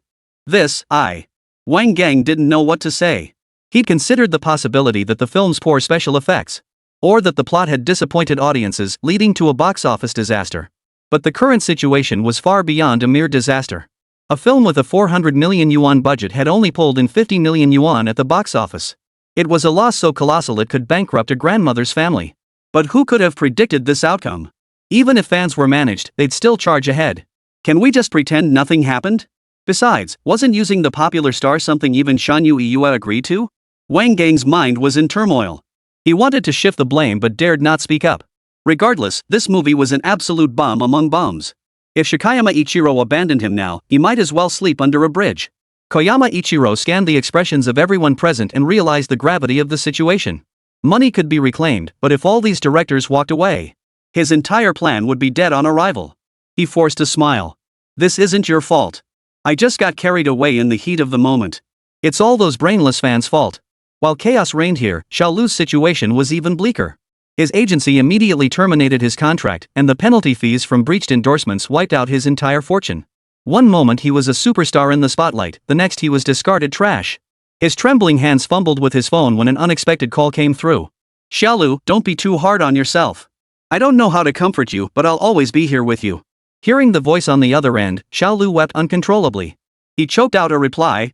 Wang Gang didn't know what to say. He'd considered the possibility that the film's poor special effects, or that the plot had disappointed audiences, leading to a box office disaster. But the current situation was far beyond a mere disaster. A film with a 400 million yuan budget had only pulled in 50 million yuan at the box office. It was a loss so colossal it could bankrupt a grandmother's family. But who could have predicted this outcome? Even if fans were managed, they'd still charge ahead. Can we just pretend nothing happened? Besides, wasn't using the popular star something even Shan Yue agreed to? Wang Gang's mind was in turmoil. He wanted to shift the blame but dared not speak up. Regardless, this movie was an absolute bomb among bombs. If Shikayama Ichiro abandoned him now, he might as well sleep under a bridge. Koyama Ichiro scanned the expressions of everyone present and realized the gravity of the situation. Money could be reclaimed, but if all these directors walked away, his entire plan would be dead on arrival. He forced a smile. This isn't your fault. I just got carried away in the heat of the moment. It's all those brainless fans' fault. While chaos reigned here, Xiaolu's situation was even bleaker. His agency immediately terminated his contract, and the penalty fees from breached endorsements wiped out his entire fortune. One moment he was a superstar in the spotlight, the next he was discarded trash. His trembling hands fumbled with his phone when an unexpected call came through. Xiaolu, don't be too hard on yourself. I don't know how to comfort you, but I'll always be here with you. Hearing the voice on the other end, Xiaolu wept uncontrollably. He choked out a reply,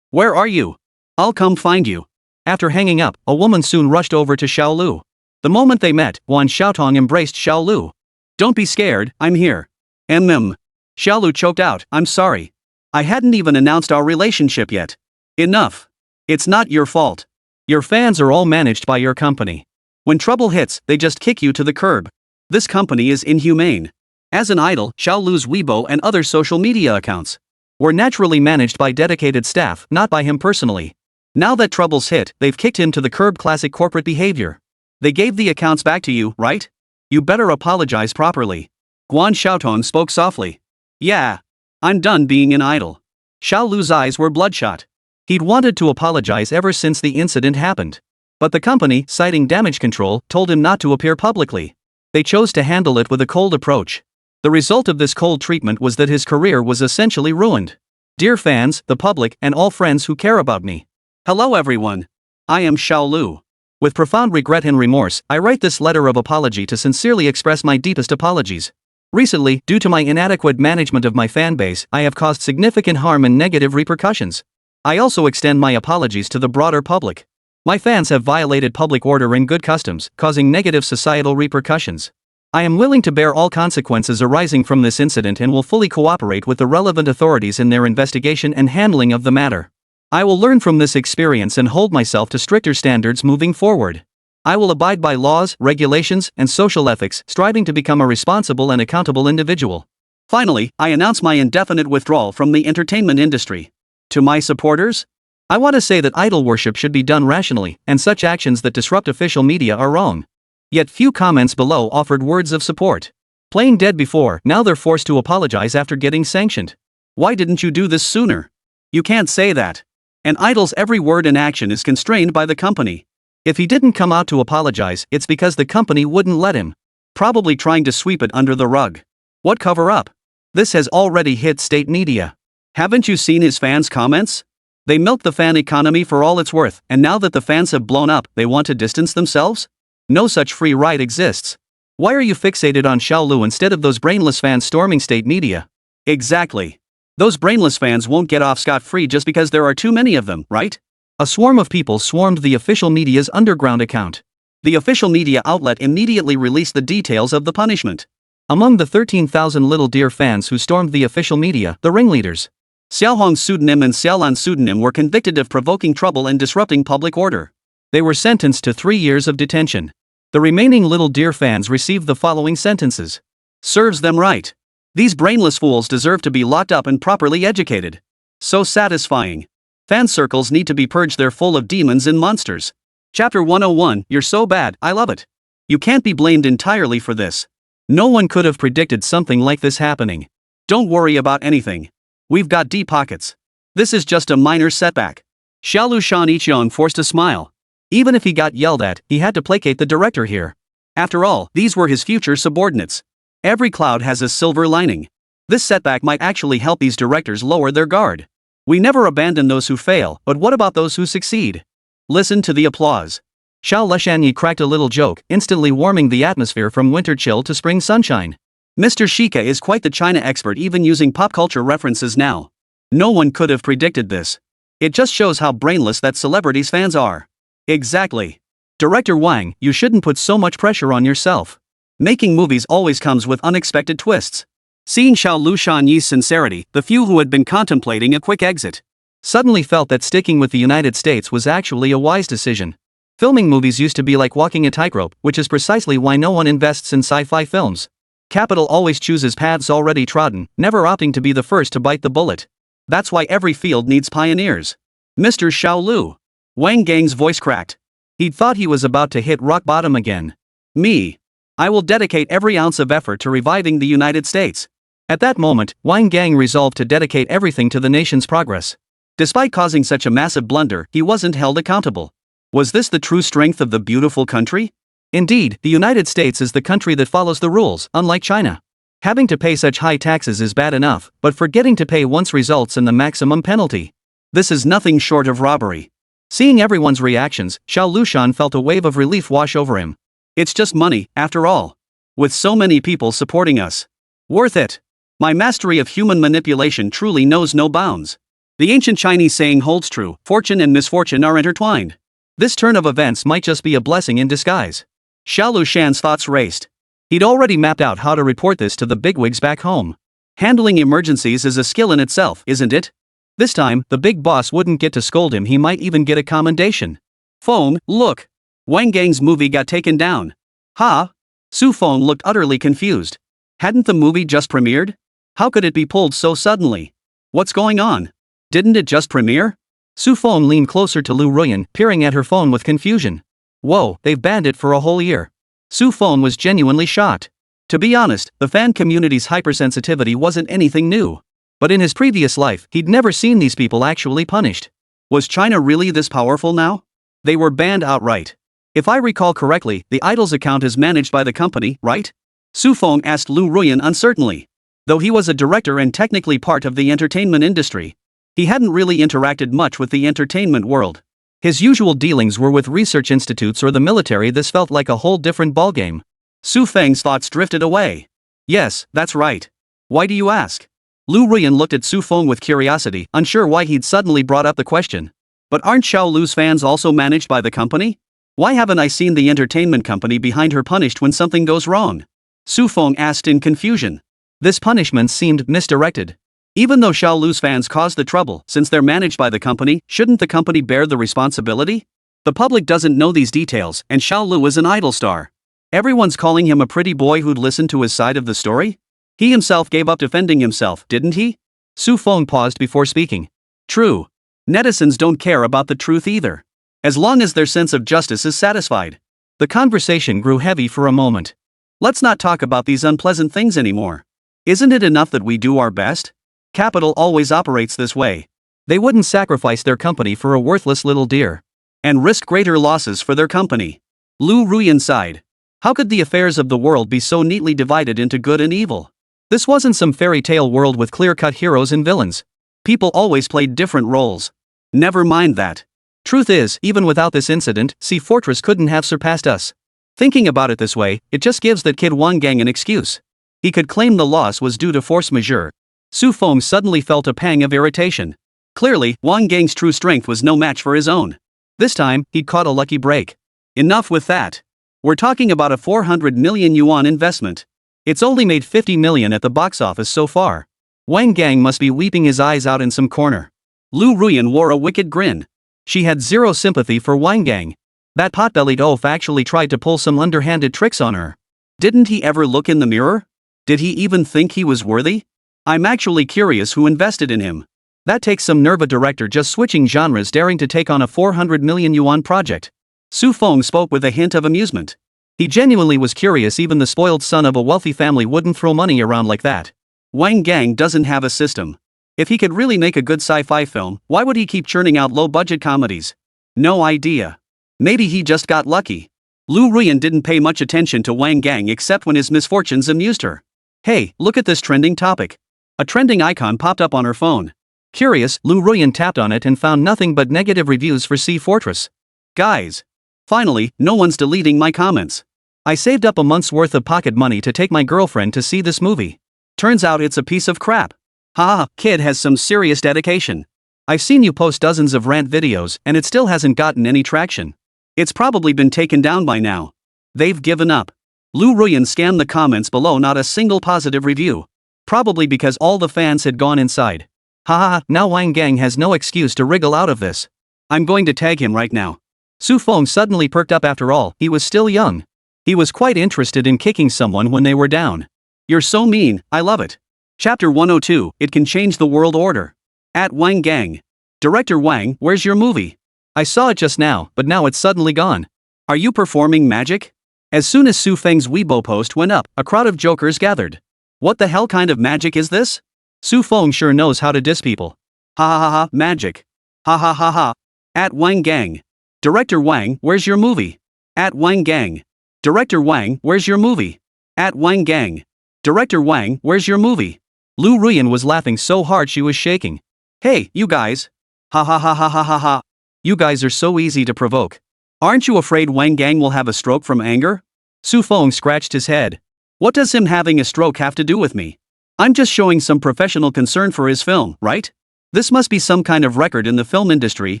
Where are you? I'll come find you. After hanging up, a woman soon rushed over to Xiaolu. The moment they met, Guan Xiaotong embraced Xiaolu. Don't be scared, I'm here. Xiaolu choked out, I'm sorry. I hadn't even announced our relationship yet. Enough. It's not your fault. Your fans are all managed by your company. When trouble hits, they just kick you to the curb. This company is inhumane. As an idol, Xiaolu's Weibo and other social media accounts were naturally managed by dedicated staff, not by him personally. Now that troubles hit, they've kicked him to the curb. Classic corporate behavior. They gave the accounts back to you, right? You better apologize properly. Guan Xiaotong spoke softly. Yeah. I'm done being an idol. Xiaolu's eyes were bloodshot. He'd wanted to apologize ever since the incident happened. But the company, citing damage control, told him not to appear publicly. They chose to handle it with a cold approach. The result of this cold treatment was that his career was essentially ruined. Dear fans, the public, and all friends who care about me. Hello everyone. I am Xiaolu. With profound regret and remorse, I write this letter of apology to sincerely express my deepest apologies. Recently, due to my inadequate management of my fanbase, I have caused significant harm and negative repercussions. I also extend my apologies to the broader public. My fans have violated public order and good customs, causing negative societal repercussions. I am willing to bear all consequences arising from this incident and will fully cooperate with the relevant authorities in their investigation and handling of the matter. I will learn from this experience and hold myself to stricter standards moving forward. I will abide by laws, regulations, and social ethics, striving to become a responsible and accountable individual. Finally, I announce my indefinite withdrawal from the entertainment industry. To my supporters, I want to say that idol worship should be done rationally, and such actions that disrupt official media are wrong. Yet few comments below offered words of support. Playing dead before, now they're forced to apologize after getting sanctioned. Why didn't you do this sooner? You can't say that. An idol's every word and action is constrained by the company. If he didn't come out to apologize, it's because the company wouldn't let him. Probably trying to sweep it under the rug. What cover-up? This has already hit state media. Haven't you seen his fans' comments? They milk the fan economy for all it's worth, and now that the fans have blown up, they want to distance themselves? No such free ride exists. Why are you fixated on Xiaolu instead of those brainless fans storming state media? Exactly. Those brainless fans won't get off scot-free just because there are too many of them, right? A swarm of people swarmed the official media's underground account. The official media outlet immediately released the details of the punishment. Among the 13,000 Little Deer fans who stormed the official media, the ringleaders, Xiaohong's pseudonym and Xiaolan's pseudonym, were convicted of provoking trouble and disrupting public order. They were sentenced to 3 years of detention. The remaining Little Deer fans received the following sentences. Serves them right. These brainless fools deserve to be locked up and properly educated. So satisfying. Fan circles need to be purged, they're full of demons and monsters. Chapter 101, You're so bad, I love it. You can't be blamed entirely for this. No one could have predicted something like this happening. Don't worry about anything. We've got deep pockets. This is just a minor setback. Xiaolu Shaniqiang forced a smile. Even if he got yelled at, he had to placate the director here. After all, these were his future subordinates. Every cloud has a silver lining. This setback might actually help these directors lower their guard. We never abandon those who fail, but what about those who succeed? Listen to the applause. Xiao Leshanyi cracked a little joke, instantly warming the atmosphere from winter chill to spring sunshine. Mr. Shika is quite the China expert, even using pop culture references now. No one could have predicted this. It just shows how brainless that celebrity's fans are. Exactly. Director Wang, you shouldn't put so much pressure on yourself. Making movies always comes with unexpected twists. Seeing Xiaolu Shanyi's sincerity, the few who had been contemplating a quick exit suddenly felt that sticking with the United States was actually a wise decision. Filming movies used to be like walking a tightrope, which is precisely why no one invests in sci-fi films. Capital always chooses paths already trodden, never opting to be the first to bite the bullet. That's why every field needs pioneers. Mr. Xiaolu. Wang Gang's voice cracked. He'd thought he was about to hit rock bottom again. Me. I will dedicate every ounce of effort to reviving the United States. At that moment, Wang Gang resolved to dedicate everything to the nation's progress. Despite causing such a massive blunder, he wasn't held accountable. Was this the true strength of the beautiful country? Indeed, the United States is the country that follows the rules, unlike China. Having to pay such high taxes is bad enough, but forgetting to pay once results in the maximum penalty. This is nothing short of robbery. Seeing everyone's reactions, Xiao Lushan felt a wave of relief wash over him. It's just money, after all. With so many people supporting us. Worth it. My mastery of human manipulation truly knows no bounds. The ancient Chinese saying holds true, fortune and misfortune are intertwined. This turn of events might just be a blessing in disguise. Xiao Lushan's thoughts raced. He'd already mapped out how to report this to the bigwigs back home. Handling emergencies is a skill in itself, isn't it? This time, the big boss wouldn't get to scold him, he might even get a commendation. Feng, look. Wang Gang's movie got taken down. Ha? Su Feng looked utterly confused. Hadn't the movie just premiered? How could it be pulled so suddenly? What's going on? Didn't it just premiere? Su Feng leaned closer to Lu Ruyan, peering at her phone with confusion. Whoa, they've banned it for a whole year. Su Feng was genuinely shocked. To be honest, the fan community's hypersensitivity wasn't anything new. But in his previous life, he'd never seen these people actually punished. Was China really this powerful now? They were banned outright. If I recall correctly, the idol's account is managed by the company, right? Su Feng asked Lu Ruyan uncertainly. Though he was a director and technically part of the entertainment industry, he hadn't really interacted much with the entertainment world. His usual dealings were with research institutes or the military. This felt like a whole different ballgame. Su Feng's thoughts drifted away. Yes, that's right. Why do you ask? Lu Ruyan looked at Su Feng with curiosity, unsure why he'd suddenly brought up the question. But aren't Xiao Lu's fans also managed by the company? Why haven't I seen the entertainment company behind her punished when something goes wrong? Su Feng asked in confusion. This punishment seemed misdirected. Even though Xiao Lu's fans caused the trouble, since they're managed by the company, shouldn't the company bear the responsibility? The public doesn't know these details, and Xiao Lu is an idol star. Everyone's calling him a pretty boy who'd listen to his side of the story? He himself gave up defending himself, didn't he? Su Feng paused before speaking. True. Netizens don't care about the truth either. As long as their sense of justice is satisfied. The conversation grew heavy for a moment. Let's not talk about these unpleasant things anymore. Isn't it enough that we do our best? Capital always operates this way. They wouldn't sacrifice their company for a worthless little deer. And risk greater losses for their company. Lu Ruyan sighed. How could the affairs of the world be so neatly divided into good and evil? This wasn't some fairy tale world with clear-cut heroes and villains. People always played different roles. Never mind that. Truth is, even without this incident, Sea Fortress couldn't have surpassed us. Thinking about it this way, it just gives that kid Wang Gang an excuse. He could claim the loss was due to force majeure. Su Feng suddenly felt a pang of irritation. Clearly, Wang Gang's true strength was no match for his own. This time, he'd caught a lucky break. Enough with that. We're talking about a 400 million yuan investment. It's only made 50 million at the box office so far. Wang Gang must be weeping his eyes out in some corner. Lu Ruyan wore a wicked grin. She had zero sympathy for Wang Gang. That pot-bellied oaf actually tried to pull some underhanded tricks on her. Didn't he ever look in the mirror? Did he even think he was worthy? I'm actually curious who invested in him. That takes some nerve, a director just switching genres daring to take on a 400 million yuan project. Su Feng spoke with a hint of amusement. He genuinely was curious. Even the spoiled son of a wealthy family wouldn't throw money around like that. Wang Gang doesn't have a system. If he could really make a good sci-fi film, why would he keep churning out low-budget comedies? No idea. Maybe he just got lucky. Lu Ruyan didn't pay much attention to Wang Gang except when his misfortunes amused her. Hey, look at this trending topic. A trending icon popped up on her phone. Curious, Lu Ruyan tapped on it and found nothing but negative reviews for Sea Fortress. Guys. Finally, no one's deleting my comments. I saved up a month's worth of pocket money to take my girlfriend to see this movie. Turns out it's a piece of crap. Haha, kid has some serious dedication. I've seen you post dozens of rant videos and it still hasn't gotten any traction. It's probably been taken down by now. They've given up. Lu Ruyan scanned the comments below, not a single positive review. Probably because all the fans had gone inside. Haha, now Wang Gang has no excuse to wriggle out of this. I'm going to tag him right now. Su Feng suddenly perked up. After all, he was still young. He was quite interested in kicking someone when they were down. You're so mean, I love it. Chapter 102, It Can Change the World Order. At Wang Gang. Director Wang, where's your movie? I saw it just now, but now it's suddenly gone. Are you performing magic? As soon as Su Feng's Weibo post went up, a crowd of jokers gathered. What the hell kind of magic is this? Su Feng sure knows how to diss people. Ha ha ha ha, magic. Ha ha ha ha. At Wang Gang. Director Wang, where's your movie? At Wang Gang. Director Wang, where's your movie? At Wang Gang. Director Wang, where's your movie? Lu Ruyan was laughing so hard she was shaking. Hey, you guys. Ha ha ha ha ha ha ha. You guys are so easy to provoke. Aren't you afraid Wang Gang will have a stroke from anger? Su Feng scratched his head. What does him having a stroke have to do with me? I'm just showing some professional concern for his film, right? This must be some kind of record in the film industry,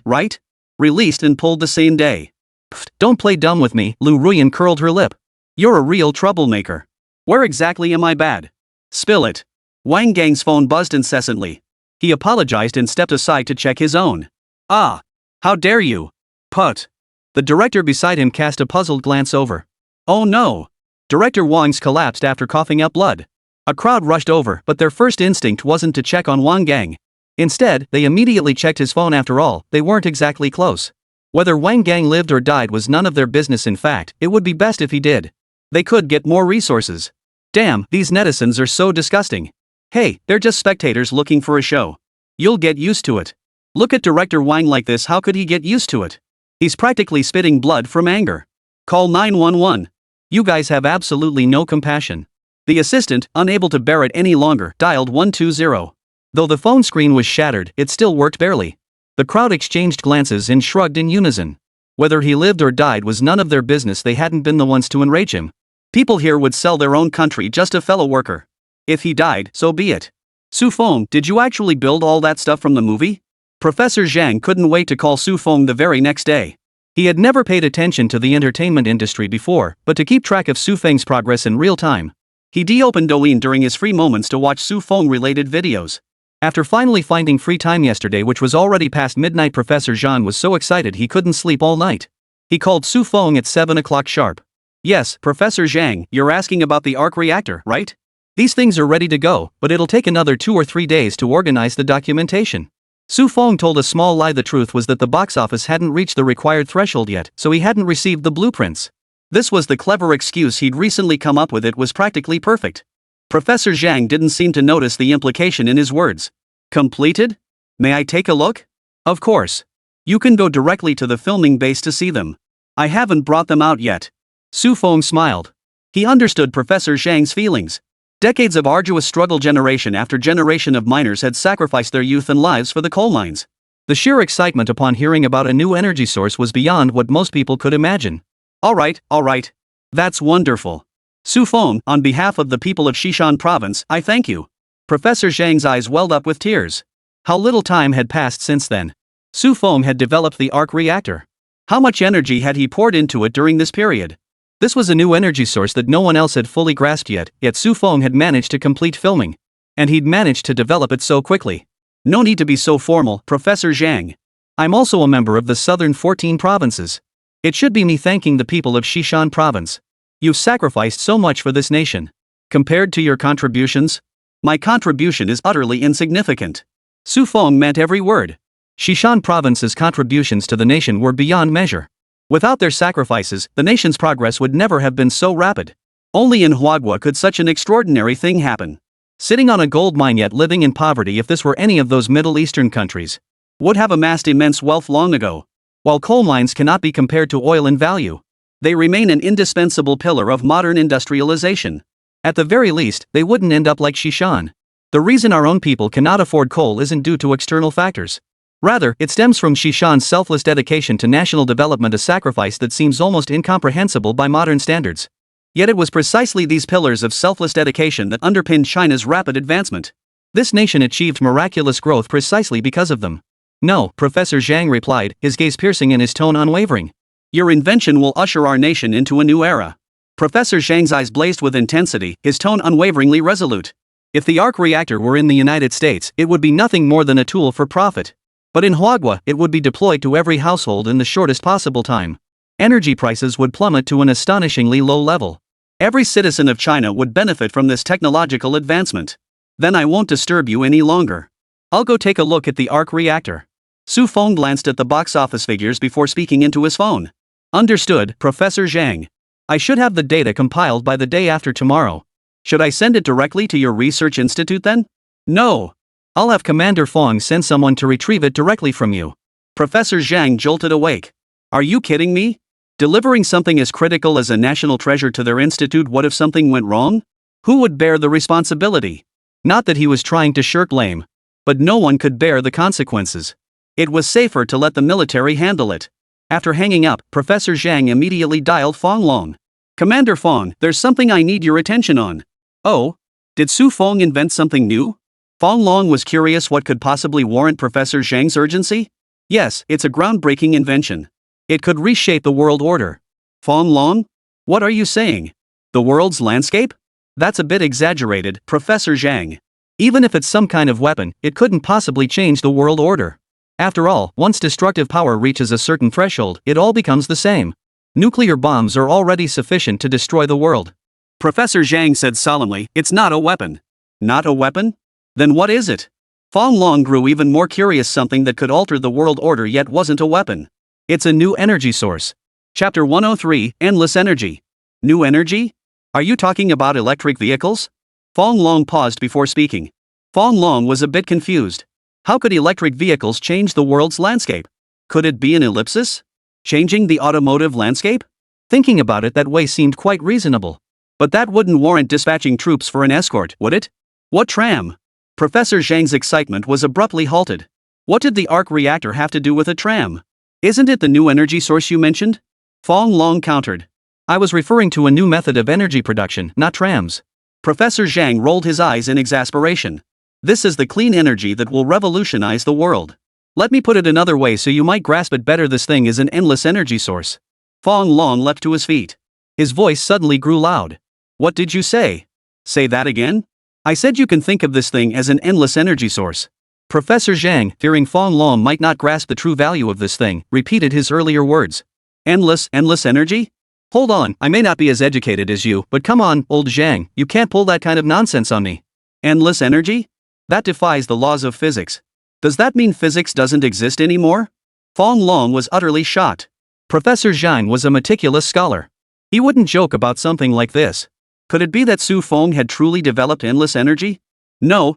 right? Released and pulled the same day. Pfft, don't play dumb with me, Lu Ruyan curled her lip. You're a real troublemaker. Where exactly am I bad? Spill it. Wang Gang's phone buzzed incessantly. He apologized and stepped aside to check his own. Ah. How dare you? Put. The director beside him cast a puzzled glance over. Oh no. Director Wang's collapsed after coughing up blood. A crowd rushed over, but their first instinct wasn't to check on Wang Gang. Instead, they immediately checked his phone. After all, they weren't exactly close. Whether Wang Gang lived or died was none of their business. In fact, it would be best if he did. They could get more resources. Damn, these netizens are so disgusting. Hey, they're just spectators looking for a show. You'll get used to it. Look at Director Wang like this. How could he get used to it? He's practically spitting blood from anger. Call 911. You guys have absolutely no compassion. The assistant, unable to bear it any longer, dialed 120. Though the phone screen was shattered, it still worked barely. The crowd exchanged glances and shrugged in unison. Whether he lived or died was none of their business. They hadn't been the ones to enrage him. People here would sell their own country just a fellow worker. If he died, so be it. Su Feng, did you actually build all that stuff from the movie? Professor Zhang couldn't wait to call Su Feng the very next day. He had never paid attention to the entertainment industry before, but to keep track of Su Feng's progress in real time, he de-opened Douyin during his free moments to watch Su Feng-related videos. After finally finding free time yesterday, which was already past midnight, Professor Zhang was so excited he couldn't sleep all night. He called Su Feng at 7 o'clock sharp. Yes, Professor Zhang, you're asking about the arc reactor, right? These things are ready to go, but it'll take another 2 or 3 days to organize the documentation. Su Feng told a small lie. The truth was that the box office hadn't reached the required threshold yet, so he hadn't received the blueprints. This was the clever excuse he'd recently come up with. It was practically perfect. Professor Zhang didn't seem to notice the implication in his words. Completed? May I take a look? Of course. You can go directly to the filming base to see them. I haven't brought them out yet. Su Feng smiled. He understood Professor Zhang's feelings. Decades of arduous struggle, generation after generation of miners had sacrificed their youth and lives for the coal mines. The sheer excitement upon hearing about a new energy source was beyond what most people could imagine. All right. That's wonderful. Su Feng, on behalf of the people of Xishan Province, I thank you. Professor Zhang's eyes welled up with tears. How little time had passed since then. Su Feng had developed the arc reactor. How much energy had he poured into it during this period? This was a new energy source that no one else had fully grasped yet Su Feng had managed to complete filming. And he'd managed to develop it so quickly. No need to be so formal, Professor Zhang. I'm also a member of the southern 14 provinces. It should be me thanking the people of Xishan Province. You've sacrificed so much for this nation. Compared to your contributions, my contribution is utterly insignificant. Su Feng meant every word. Xishan Province's contributions to the nation were beyond measure. Without their sacrifices, the nation's progress would never have been so rapid. Only in Huagua could such an extraordinary thing happen. Sitting on a gold mine yet living in poverty. If this were any of those Middle Eastern countries, would have amassed immense wealth long ago. While coal mines cannot be compared to oil in value, they remain an indispensable pillar of modern industrialization. At the very least, they wouldn't end up like Xishan. The reason our own people cannot afford coal isn't due to external factors. Rather, it stems from Xishan's selfless dedication to national development, a sacrifice that seems almost incomprehensible by modern standards. Yet it was precisely these pillars of selfless dedication that underpinned China's rapid advancement. This nation achieved miraculous growth precisely because of them. No, Professor Zhang replied, his gaze piercing and his tone unwavering. Your invention will usher our nation into a new era. Professor Zhang's eyes blazed with intensity, his tone unwaveringly resolute. If the arc reactor were in the United States, it would be nothing more than a tool for profit. But in Huagua, it would be deployed to every household in the shortest possible time. Energy prices would plummet to an astonishingly low level. Every citizen of China would benefit from this technological advancement. Then I won't disturb you any longer. I'll go take a look at the arc reactor. Su Feng glanced at the box office figures before speaking into his phone. Understood, Professor Zhang. I should have the data compiled by the day after tomorrow. Should I send it directly to your research institute then? No. I'll have Commander Fong send someone to retrieve it directly from you. Professor Zhang jolted awake. Are you kidding me? Delivering something as critical as a national treasure to their institute, what if something went wrong? Who would bear the responsibility? Not that he was trying to shirk blame. But no one could bear the consequences. It was safer to let the military handle it. After hanging up, Professor Zhang immediately dialed Fong Long. Commander Fong, there's something I need your attention on. Oh? Did Su Feng invent something new? Fong Long was curious what could possibly warrant Professor Zhang's urgency. Yes, it's a groundbreaking invention. It could reshape the world order. Fong Long? What are you saying? The world's landscape? That's a bit exaggerated, Professor Zhang. Even if it's some kind of weapon, it couldn't possibly change the world order. After all, once destructive power reaches a certain threshold, it all becomes the same. Nuclear bombs are already sufficient to destroy the world. Professor Zhang said solemnly, it's not a weapon. Not a weapon? Then what is it? Fong Long grew even more curious. Something that could alter the world order yet wasn't a weapon. It's a new energy source. Chapter 103, Endless Energy. New energy? Are you talking about electric vehicles? Fong Long paused before speaking. Fong Long was a bit confused. How could electric vehicles change the world's landscape? Could it be an ellipsis? Changing the automotive landscape? Thinking about it that way seemed quite reasonable. But that wouldn't warrant dispatching troops for an escort, would it? What tram? Professor Zhang's excitement was abruptly halted. What did the arc reactor have to do with a tram? Isn't it the new energy source you mentioned? Fong Long countered. I was referring to a new method of energy production, not trams. Professor Zhang rolled his eyes in exasperation. This is the clean energy that will revolutionize the world. Let me put it another way so you might grasp it better. This thing is an endless energy source. Fong Long leapt to his feet. His voice suddenly grew loud. What did you say? Say that again? I said you can think of this thing as an endless energy source. Professor Zhang, fearing Fong Long might not grasp the true value of this thing, repeated his earlier words. Endless energy? Hold on, I may not be as educated as you, but come on, old Zhang, you can't pull that kind of nonsense on me. Endless energy? That defies the laws of physics. Does that mean physics doesn't exist anymore? Fong Long was utterly shocked. Professor Zhang was a meticulous scholar. He wouldn't joke about something like this. Could it be that Su Feng had truly developed endless energy? No.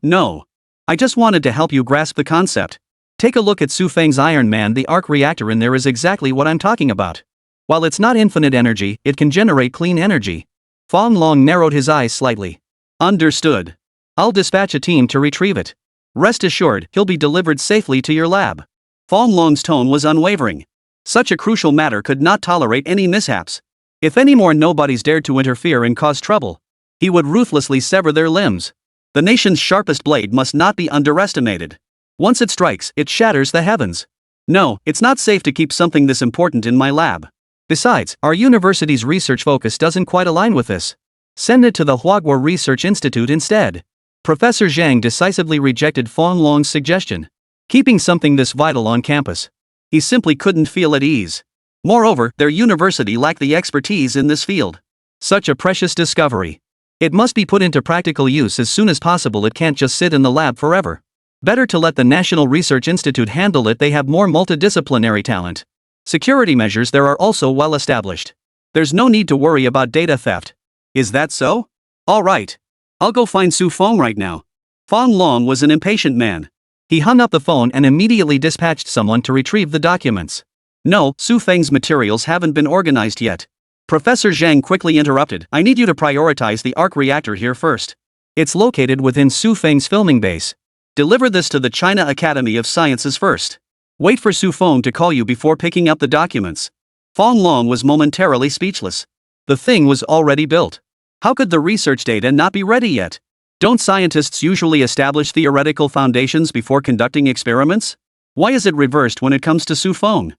I just wanted to help you grasp the concept. Take a look at Su Feng's Iron Man. The arc reactor in there is exactly what I'm talking about. While it's not infinite energy, it can generate clean energy. Fong Long narrowed his eyes slightly. Understood. I'll dispatch a team to retrieve it. Rest assured, he'll be delivered safely to your lab. Fong Long's tone was unwavering. Such a crucial matter could not tolerate any mishaps. If any more nobodies dared to interfere and cause trouble, he would ruthlessly sever their limbs. The nation's sharpest blade must not be underestimated. Once it strikes, it shatters the heavens. No, it's not safe to keep something this important in my lab. Besides, our university's research focus doesn't quite align with this. Send it to the Huagua Research Institute instead. Professor Zhang decisively rejected Fong Long's suggestion. Keeping something this vital on campus, he simply couldn't feel at ease. Moreover, their university lacked the expertise in this field. Such a precious discovery. It must be put into practical use as soon as possible. It can't just sit in the lab forever. Better to let the National Research Institute handle it. They have more multidisciplinary talent. Security measures there are also well established. There's no need to worry about data theft. Is that so? All right. I'll go find Su Feng right now. Fong Long was an impatient man. He hung up the phone and immediately dispatched someone to retrieve the documents. No, Su Feng's materials haven't been organized yet. Professor Zhang quickly interrupted. I need you to prioritize the arc reactor here first. It's located within Su Feng's filming base. Deliver this to the China Academy of Sciences first. Wait for Su Feng to call you before picking up the documents. Fong Long was momentarily speechless. The thing was already built. How could the research data not be ready yet? Don't scientists usually establish theoretical foundations before conducting experiments? Why is it reversed when it comes to Su Feng?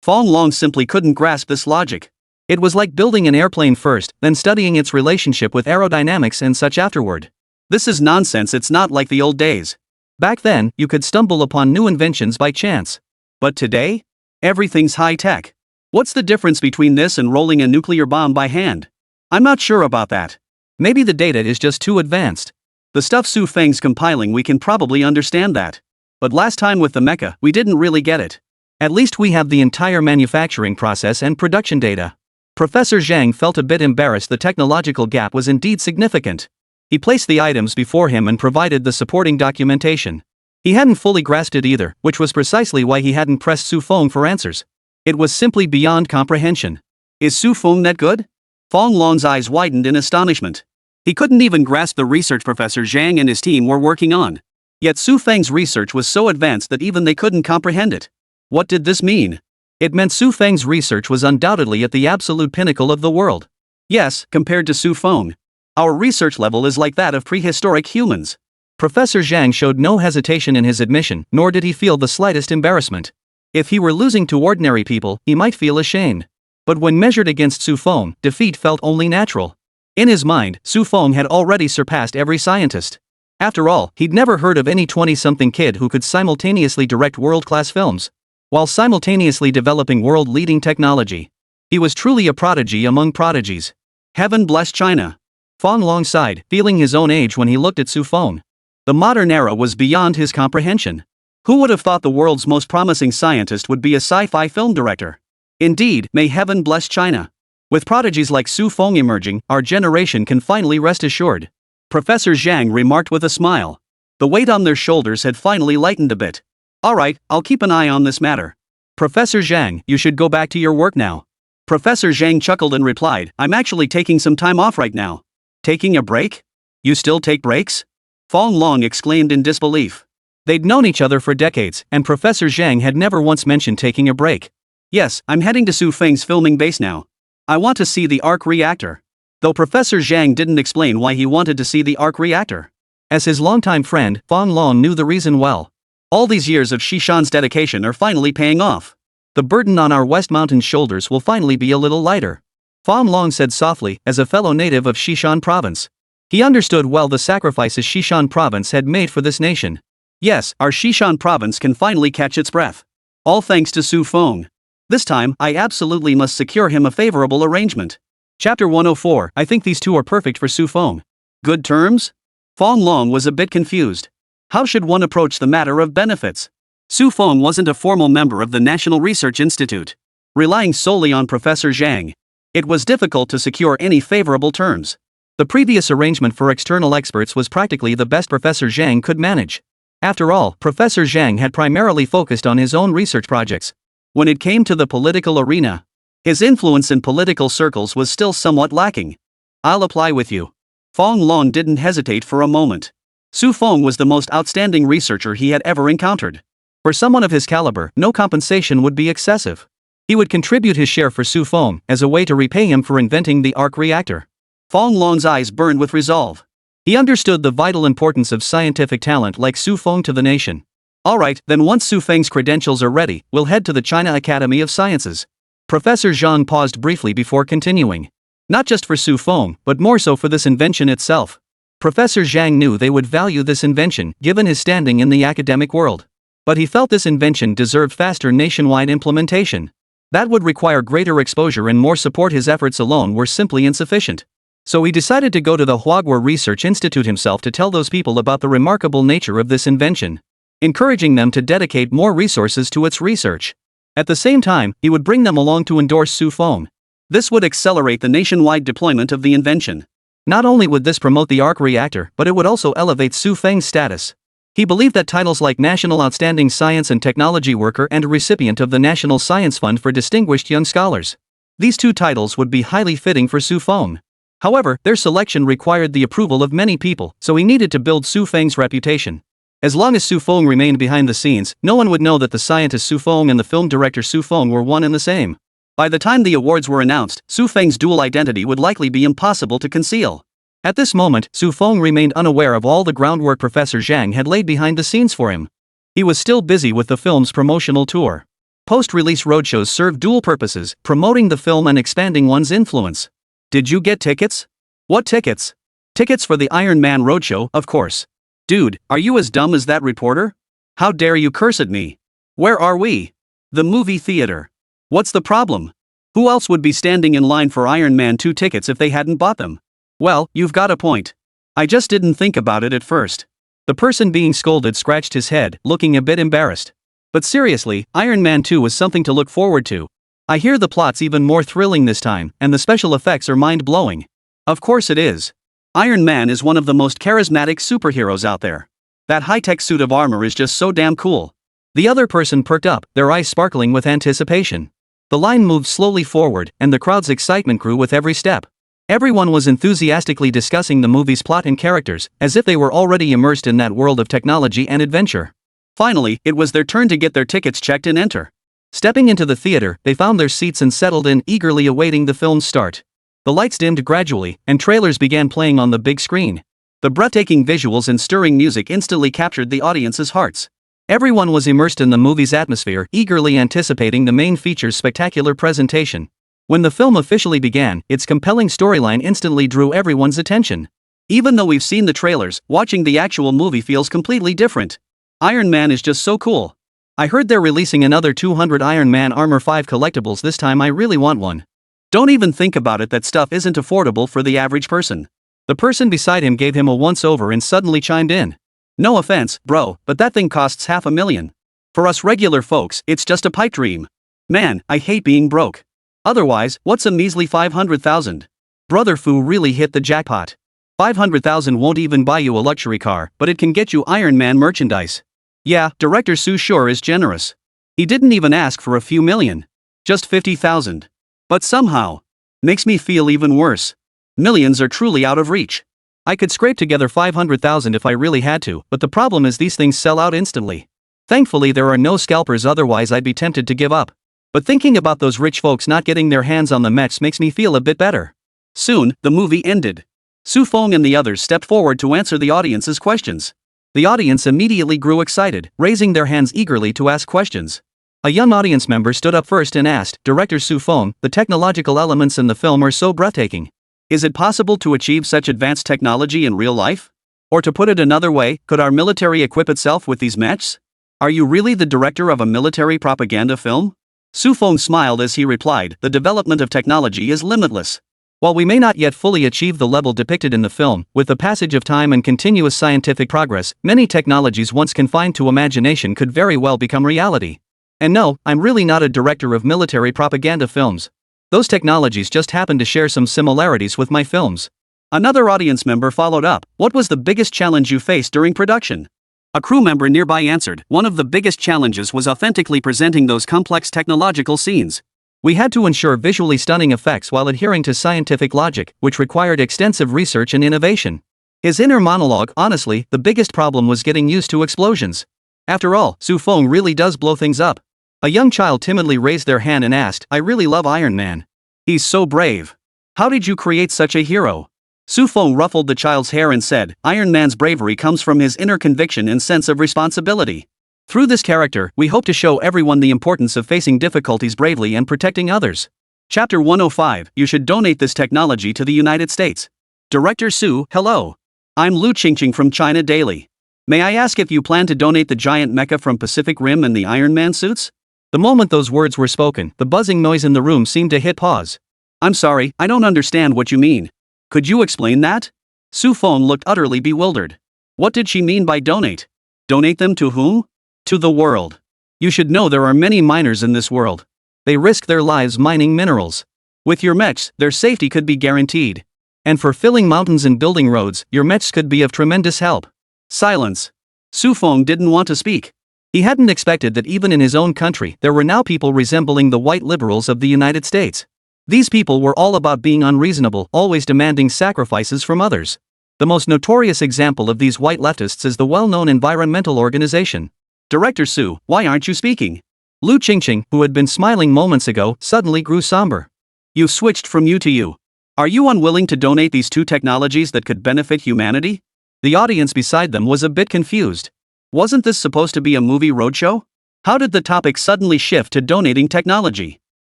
Fong Long simply couldn't grasp this logic. It was like building an airplane first, then studying its relationship with aerodynamics and such afterward. This is nonsense, it's not like the old days. Back then, you could stumble upon new inventions by chance. But today? Everything's high-tech. What's the difference between this and rolling a nuclear bomb by hand? I'm not sure about that. Maybe the data is just too advanced. The stuff Su Feng's compiling, we can probably understand that. But last time with the mecha, we didn't really get it. At least we have the entire manufacturing process and production data. Professor Zhang felt a bit embarrassed. The technological gap was indeed significant. He placed the items before him and provided the supporting documentation. He hadn't fully grasped it either, which was precisely why he hadn't pressed Su Feng for answers. It was simply beyond comprehension. Is Su Feng that good? Fong Long's eyes widened in astonishment. He couldn't even grasp the research Professor Zhang and his team were working on. Yet Su Feng's research was so advanced that even they couldn't comprehend it. What did this mean? It meant Su Feng's research was undoubtedly at the absolute pinnacle of the world. Yes, compared to Su Feng. Our research level is like that of prehistoric humans. Professor Zhang showed no hesitation in his admission, nor did he feel the slightest embarrassment. If he were losing to ordinary people, he might feel ashamed. But when measured against Su Feng, defeat felt only natural. In his mind, Su Feng had already surpassed every scientist. After all, he'd never heard of any 20-something kid who could simultaneously direct world-class films, while simultaneously developing world-leading technology. He was truly a prodigy among prodigies. Heaven bless China. Fong Long sighed, feeling his own age when he looked at Su Feng. The modern era was beyond his comprehension. Who would have thought the world's most promising scientist would be a sci-fi film director? Indeed, may heaven bless China. With prodigies like Su Feng emerging, our generation can finally rest assured. Professor Zhang remarked with a smile. The weight on their shoulders had finally lightened a bit. Alright, I'll keep an eye on this matter. Professor Zhang, you should go back to your work now. Professor Zhang chuckled and replied, I'm actually taking some time off right now. Taking a break? You still take breaks? Fong Long exclaimed in disbelief. They'd known each other for decades, and Professor Zhang had never once mentioned taking a break. Yes, I'm heading to Su Feng's filming base now. I want to see the arc reactor. Though Professor Zhang didn't explain why he wanted to see the arc reactor. As his longtime friend, Fong Long knew the reason well. All these years of Shishan's dedication are finally paying off. The burden on our West Mountain's shoulders will finally be a little lighter. Fong Long said softly, as a fellow native of Shishan province. He understood well the sacrifices Shishan province had made for this nation. Yes, our Shishan province can finally catch its breath. All thanks to Su Feng. This time, I absolutely must secure him a favorable arrangement. Chapter 104, I think these two are perfect for Su Feng. Good terms? Fong Long was a bit confused. How should one approach the matter of benefits? Su Feng wasn't a formal member of the National Research Institute. Relying solely on Professor Zhang, it was difficult to secure any favorable terms. The previous arrangement for external experts was practically the best Professor Zhang could manage. After all, Professor Zhang had primarily focused on his own research projects. When it came to the political arena, his influence in political circles was still somewhat lacking. I'll apply with you. Fong Long didn't hesitate for a moment. Su Feng was the most outstanding researcher he had ever encountered. For someone of his caliber, no compensation would be excessive. He would contribute his share for Su Feng as a way to repay him for inventing the arc reactor. Fong Long's eyes burned with resolve. He understood the vital importance of scientific talent like Su Feng to the nation. Alright, then once Su Feng's credentials are ready, we'll head to the China Academy of Sciences. Professor Zhang paused briefly before continuing. Not just for Su Feng, but more so for this invention itself. Professor Zhang knew they would value this invention, given his standing in the academic world. But he felt this invention deserved faster nationwide implementation. That would require greater exposure and more support. His efforts alone were simply insufficient. So he decided to go to the Huaguo Research Institute himself to tell those people about the remarkable nature of this invention, encouraging them to dedicate more resources to its research. At the same time, he would bring them along to endorse Su Feng. This would accelerate the nationwide deployment of the invention. Not only would this promote the arc reactor, but it would also elevate Su Feng's status. He believed that titles like National Outstanding Science and Technology Worker and a recipient of the National Science Fund for Distinguished Young Scholars. These two titles would be highly fitting for Su Feng. However, their selection required the approval of many people, so he needed to build Su Feng's reputation. As long as Su Feng remained behind the scenes, no one would know that the scientist Su Feng and the film director Su Feng were one and the same. By the time the awards were announced, Su Feng's dual identity would likely be impossible to conceal. At this moment, Su Feng remained unaware of all the groundwork Professor Zhang had laid behind the scenes for him. He was still busy with the film's promotional tour. Post-release roadshows served dual purposes, promoting the film and expanding one's influence. Did you get tickets? What tickets? Tickets for the Iron Man Roadshow, of course. Dude, are you as dumb as that reporter? How dare you curse at me? Where are we? The movie theater. What's the problem? Who else would be standing in line for Iron Man 2 tickets if they hadn't bought them? Well, you've got a point. I just didn't think about it at first. The person being scolded scratched his head, looking a bit embarrassed. But seriously, Iron Man 2 was something to look forward to. I hear the plot's even more thrilling this time, and the special effects are mind-blowing. Of course it is. Iron Man is one of the most charismatic superheroes out there. That high-tech suit of armor is just so damn cool. The other person perked up, their eyes sparkling with anticipation. The line moved slowly forward, and the crowd's excitement grew with every step. Everyone was enthusiastically discussing the movie's plot and characters, as if they were already immersed in that world of technology and adventure. Finally, it was their turn to get their tickets checked and enter. Stepping into the theater, they found their seats and settled in, eagerly awaiting the film's start. The lights dimmed gradually, and trailers began playing on the big screen. The breathtaking visuals and stirring music instantly captured the audience's hearts. Everyone was immersed in the movie's atmosphere, eagerly anticipating the main feature's spectacular presentation. When the film officially began, its compelling storyline instantly drew everyone's attention. Even though we've seen the trailers, watching the actual movie feels completely different. Iron Man is just so cool. I heard they're releasing another 200 Iron Man Armor 5 collectibles this time. I really want one. Don't even think about it, that stuff isn't affordable for the average person. The person beside him gave him a once-over and suddenly chimed in. No offense, bro, but that thing costs $500,000. For us regular folks, it's just a pipe dream. Man, I hate being broke. Otherwise, what's a measly $500,000? Brother Fu really hit the jackpot. $500,000 won't even buy you a luxury car, but it can get you Iron Man merchandise. Yeah, Director Su sure is generous. He didn't even ask for a few million. Just 50,000. But somehow, makes me feel even worse. Millions are truly out of reach. I could scrape together 500,000 if I really had to, but the problem is these things sell out instantly. Thankfully there are no scalpers, otherwise I'd be tempted to give up. But thinking about those rich folks not getting their hands on the mechs makes me feel a bit better. Soon, the movie ended. Su Feng and the others stepped forward to answer the audience's questions. The audience immediately grew excited, raising their hands eagerly to ask questions. A young audience member stood up first and asked, Director Su Feng, the technological elements in the film are so breathtaking. Is it possible to achieve such advanced technology in real life? Or to put it another way, could our military equip itself with these mechs? Are you really the director of a military propaganda film? Su Feng smiled as he replied, the development of technology is limitless. While we may not yet fully achieve the level depicted in the film, with the passage of time and continuous scientific progress, many technologies once confined to imagination could very well become reality. And no, I'm really not a director of military propaganda films. Those technologies just happen to share some similarities with my films. Another audience member followed up, what was the biggest challenge you faced during production? A crew member nearby answered, one of the biggest challenges was authentically presenting those complex technological scenes. We had to ensure visually stunning effects while adhering to scientific logic, which required extensive research and innovation. His inner monologue, honestly, the biggest problem was getting used to explosions. After all, Su Feng really does blow things up. A young child timidly raised their hand and asked, I really love Iron Man. He's so brave. How did you create such a hero? Su Feng ruffled the child's hair and said, Iron Man's bravery comes from his inner conviction and sense of responsibility. Through this character, we hope to show everyone the importance of facing difficulties bravely and protecting others. Chapter 105, you should donate this technology to the United States. Director Su, hello. I'm Lu Qingqing from China Daily. May I ask if you plan to donate the giant mecha from Pacific Rim and the Iron Man suits? The moment those words were spoken, the buzzing noise in the room seemed to hit pause. I'm sorry, I don't understand what you mean. Could you explain that? Su Feng looked utterly bewildered. What did she mean by donate? Donate them to whom? To the world. You should know there are many miners in this world. They risk their lives mining minerals. With your mechs, their safety could be guaranteed. And for filling mountains and building roads, your mechs could be of tremendous help. Silence. Su Feng didn't want to speak. He hadn't expected that even in his own country there were now people resembling the white liberals of the United States. These people were all about being unreasonable, always demanding sacrifices from others. The most notorious example of these white leftists is the well-known environmental organization. Director Su, why aren't you speaking? Lu Qingqing, who had been smiling moments ago, suddenly grew somber. You switched from you to you. Are you unwilling to donate these two technologies that could benefit humanity? The audience beside them was a bit confused. Wasn't this supposed to be a movie roadshow? How did the topic suddenly shift to donating technology?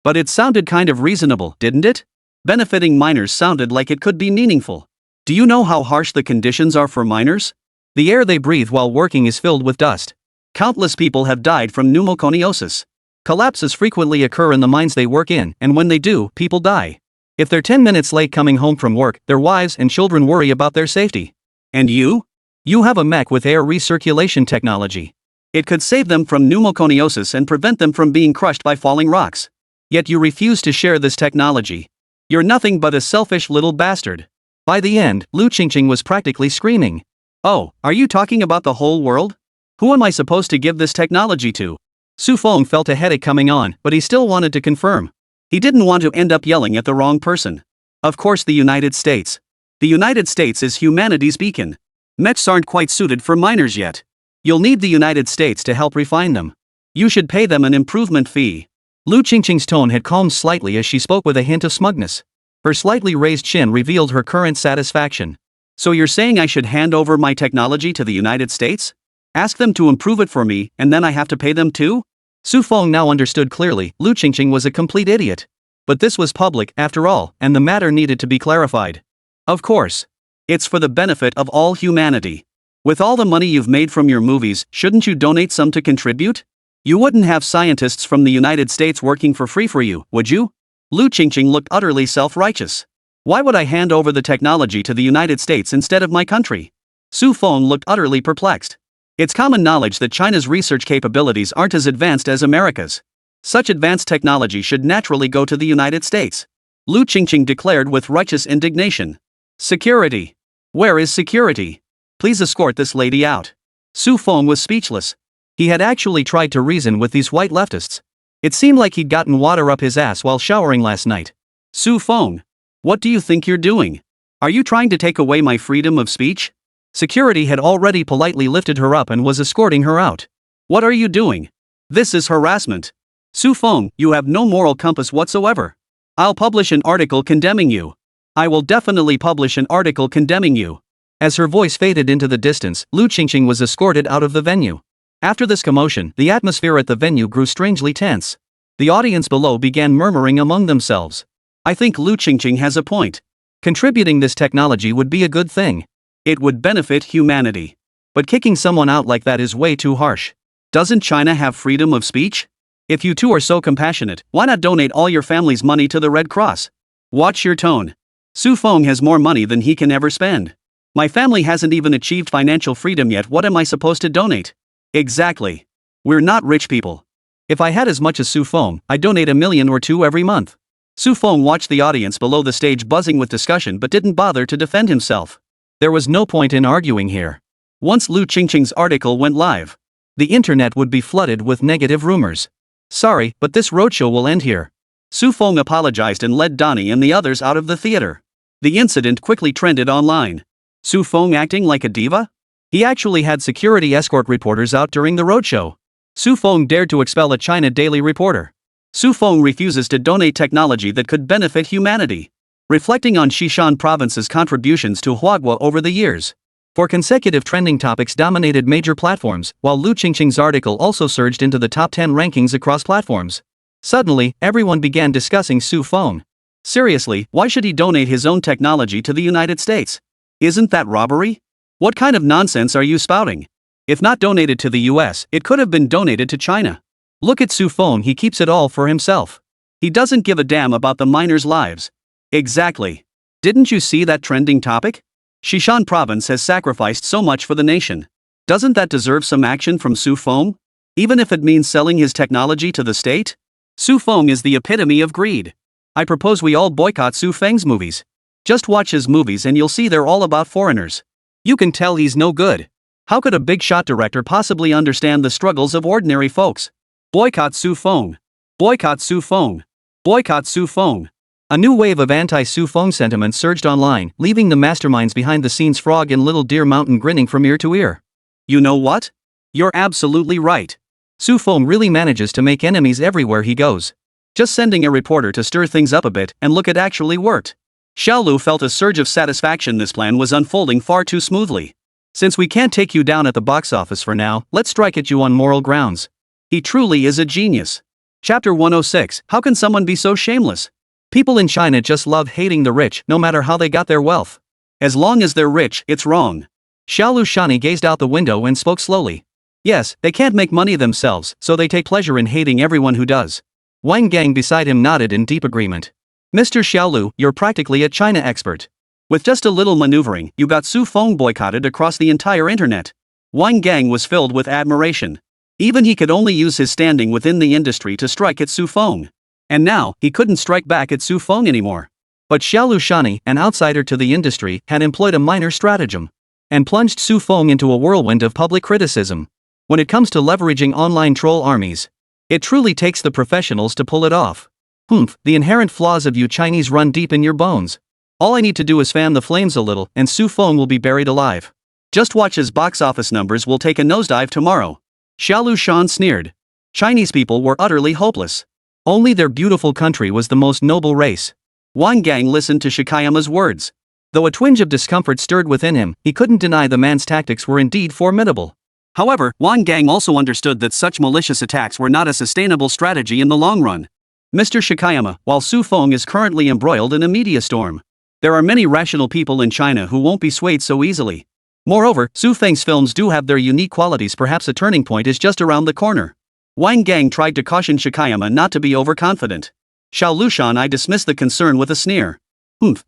But it sounded kind of reasonable, didn't it? Benefiting miners sounded like it could be meaningful. Do you know how harsh the conditions are for miners? The air they breathe while working is filled with dust. Countless people have died from pneumoconiosis. Collapses frequently occur in the mines they work in, and when they do, people die. If they're 10 minutes late coming home from work, their wives and children worry about their safety. And you? You have a mech with air recirculation technology. It could save them from pneumoconiosis and prevent them from being crushed by falling rocks. Yet you refuse to share this technology. You're nothing but a selfish little bastard. By the end, Lu Qingqing was practically screaming. Oh, are you talking about the whole world? Who am I supposed to give this technology to? Su Feng felt a headache coming on, but he still wanted to confirm. He didn't want to end up yelling at the wrong person. Of course, the United States. The United States is humanity's beacon. Mechs aren't quite suited for miners yet. You'll need the United States to help refine them. You should pay them an improvement fee. Lu Qingqing's tone had calmed slightly as she spoke with a hint of smugness. Her slightly raised chin revealed her current satisfaction. So you're saying I should hand over my technology to the United States? Ask them to improve it for me, and then I have to pay them too? Su Feng now understood clearly, Lu Qingqing was a complete idiot. But this was public, after all, and the matter needed to be clarified. Of course. It's for the benefit of all humanity. With all the money you've made from your movies, shouldn't you donate some to contribute? You wouldn't have scientists from the United States working for free for you, would you? Lu Qingqing looked utterly self-righteous. Why would I hand over the technology to the United States instead of my country? Su Feng looked utterly perplexed. It's common knowledge that China's research capabilities aren't as advanced as America's. Such advanced technology should naturally go to the United States. Lu Qingqing declared with righteous indignation. Security. Where is security? Please escort this lady out. Su Feng was speechless. He had actually tried to reason with these white leftists. It seemed like he'd gotten water up his ass while showering last night. Su Feng. What do you think you're doing? Are you trying to take away my freedom of speech? Security had already politely lifted her up and was escorting her out. What are you doing? This is harassment. Su Feng, you have no moral compass whatsoever. I'll publish an article condemning you. I will definitely publish an article condemning you. As her voice faded into the distance, Lu Qingqing was escorted out of the venue. After this commotion, the atmosphere at the venue grew strangely tense. The audience below began murmuring among themselves. I think Lu Qingqing has a point. Contributing this technology would be a good thing. It would benefit humanity. But kicking someone out like that is way too harsh. Doesn't China have freedom of speech? If you two are so compassionate, why not donate all your family's money to the Red Cross? Watch your tone. Su Feng has more money than he can ever spend. My family hasn't even achieved financial freedom yet. What am I supposed to donate? Exactly. We're not rich people. If I had as much as Su Feng, I'd donate $1 million or $2 million every month. Su Feng watched the audience below the stage buzzing with discussion but didn't bother to defend himself. There was no point in arguing here. Once Lu Qingqing's article went live, the internet would be flooded with negative rumors. Sorry, but this roadshow will end here. Su Feng apologized and led Donnie and the others out of the theater. The incident quickly trended online. Su Feng acting like a diva? He actually had security escort reporters out during the roadshow. Su Feng dared to expel a China daily reporter. Su Feng refuses to donate technology that could benefit humanity. Reflecting on Xishan province's contributions to Huaguo over the years. 4 consecutive trending topics dominated major platforms, while Lu Qingqing's article also surged into the top 10 rankings across platforms. Suddenly, everyone began discussing Su Feng. Seriously, why should he donate his own technology to the United States? Isn't that robbery? What kind of nonsense are you spouting? If not donated to the US, it could have been donated to China. Look at Su Feng, he keeps it all for himself. He doesn't give a damn about the miners' lives. Exactly. Didn't you see that trending topic? Xishan province has sacrificed so much for the nation. Doesn't that deserve some action from Su Feng? Even if it means selling his technology to the state? Su Feng is the epitome of greed. I propose we all boycott Su Feng's movies. Just watch his movies and you'll see they're all about foreigners. You can tell he's no good. How could a big shot director possibly understand the struggles of ordinary folks? Boycott Su Feng. Boycott Su Feng. Boycott Su Feng. A new wave of anti-Su Feng sentiment surged online, leaving the masterminds behind the scenes Frog and Little Deer Mountain grinning from ear to ear. You know what? You're absolutely right. Su Feng really manages to make enemies everywhere he goes. Just sending a reporter to stir things up a bit and look, it actually worked. Xiaolu felt a surge of satisfaction. This plan was unfolding far too smoothly. Since we can't take you down at the box office for now, let's strike at you on moral grounds. He truly is a genius. Chapter 106, How can someone be so shameless? People in China just love hating the rich, no matter how they got their wealth. As long as they're rich, it's wrong. Xiaolu Shani gazed out the window and spoke slowly. Yes, they can't make money themselves, so they take pleasure in hating everyone who does. Wang Gang beside him nodded in deep agreement. Mr. Xiaolu, you're practically a China expert. With just a little maneuvering, you got Su Feng boycotted across the entire internet. Wang Gang was filled with admiration. Even he could only use his standing within the industry to strike at Su Feng. And now, he couldn't strike back at Su Feng anymore. But Xiaolu Shani, an outsider to the industry, had employed a minor stratagem and plunged Su Feng into a whirlwind of public criticism. When it comes to leveraging online troll armies, it truly takes the professionals to pull it off. The inherent flaws of you Chinese run deep in your bones. All I need to do is fan the flames a little and Su Feng will be buried alive. Just watch as box office numbers will take a nosedive tomorrow. Xiaolu Shan sneered. Chinese people were utterly hopeless. Only their beautiful country was the most noble race. Wang Gang listened to Shikayama's words. Though a twinge of discomfort stirred within him, he couldn't deny the man's tactics were indeed formidable. However, Wang Gang also understood that such malicious attacks were not a sustainable strategy in the long run. Mr. Shikayama, while Su Feng is currently embroiled in a media storm, there are many rational people in China who won't be swayed so easily. Moreover, Su Feng's films do have their unique qualities. Perhaps a turning point is just around the corner. Wang Gang tried to caution Shikayama not to be overconfident. Xiaolu Shan, I dismissed the concern with a sneer.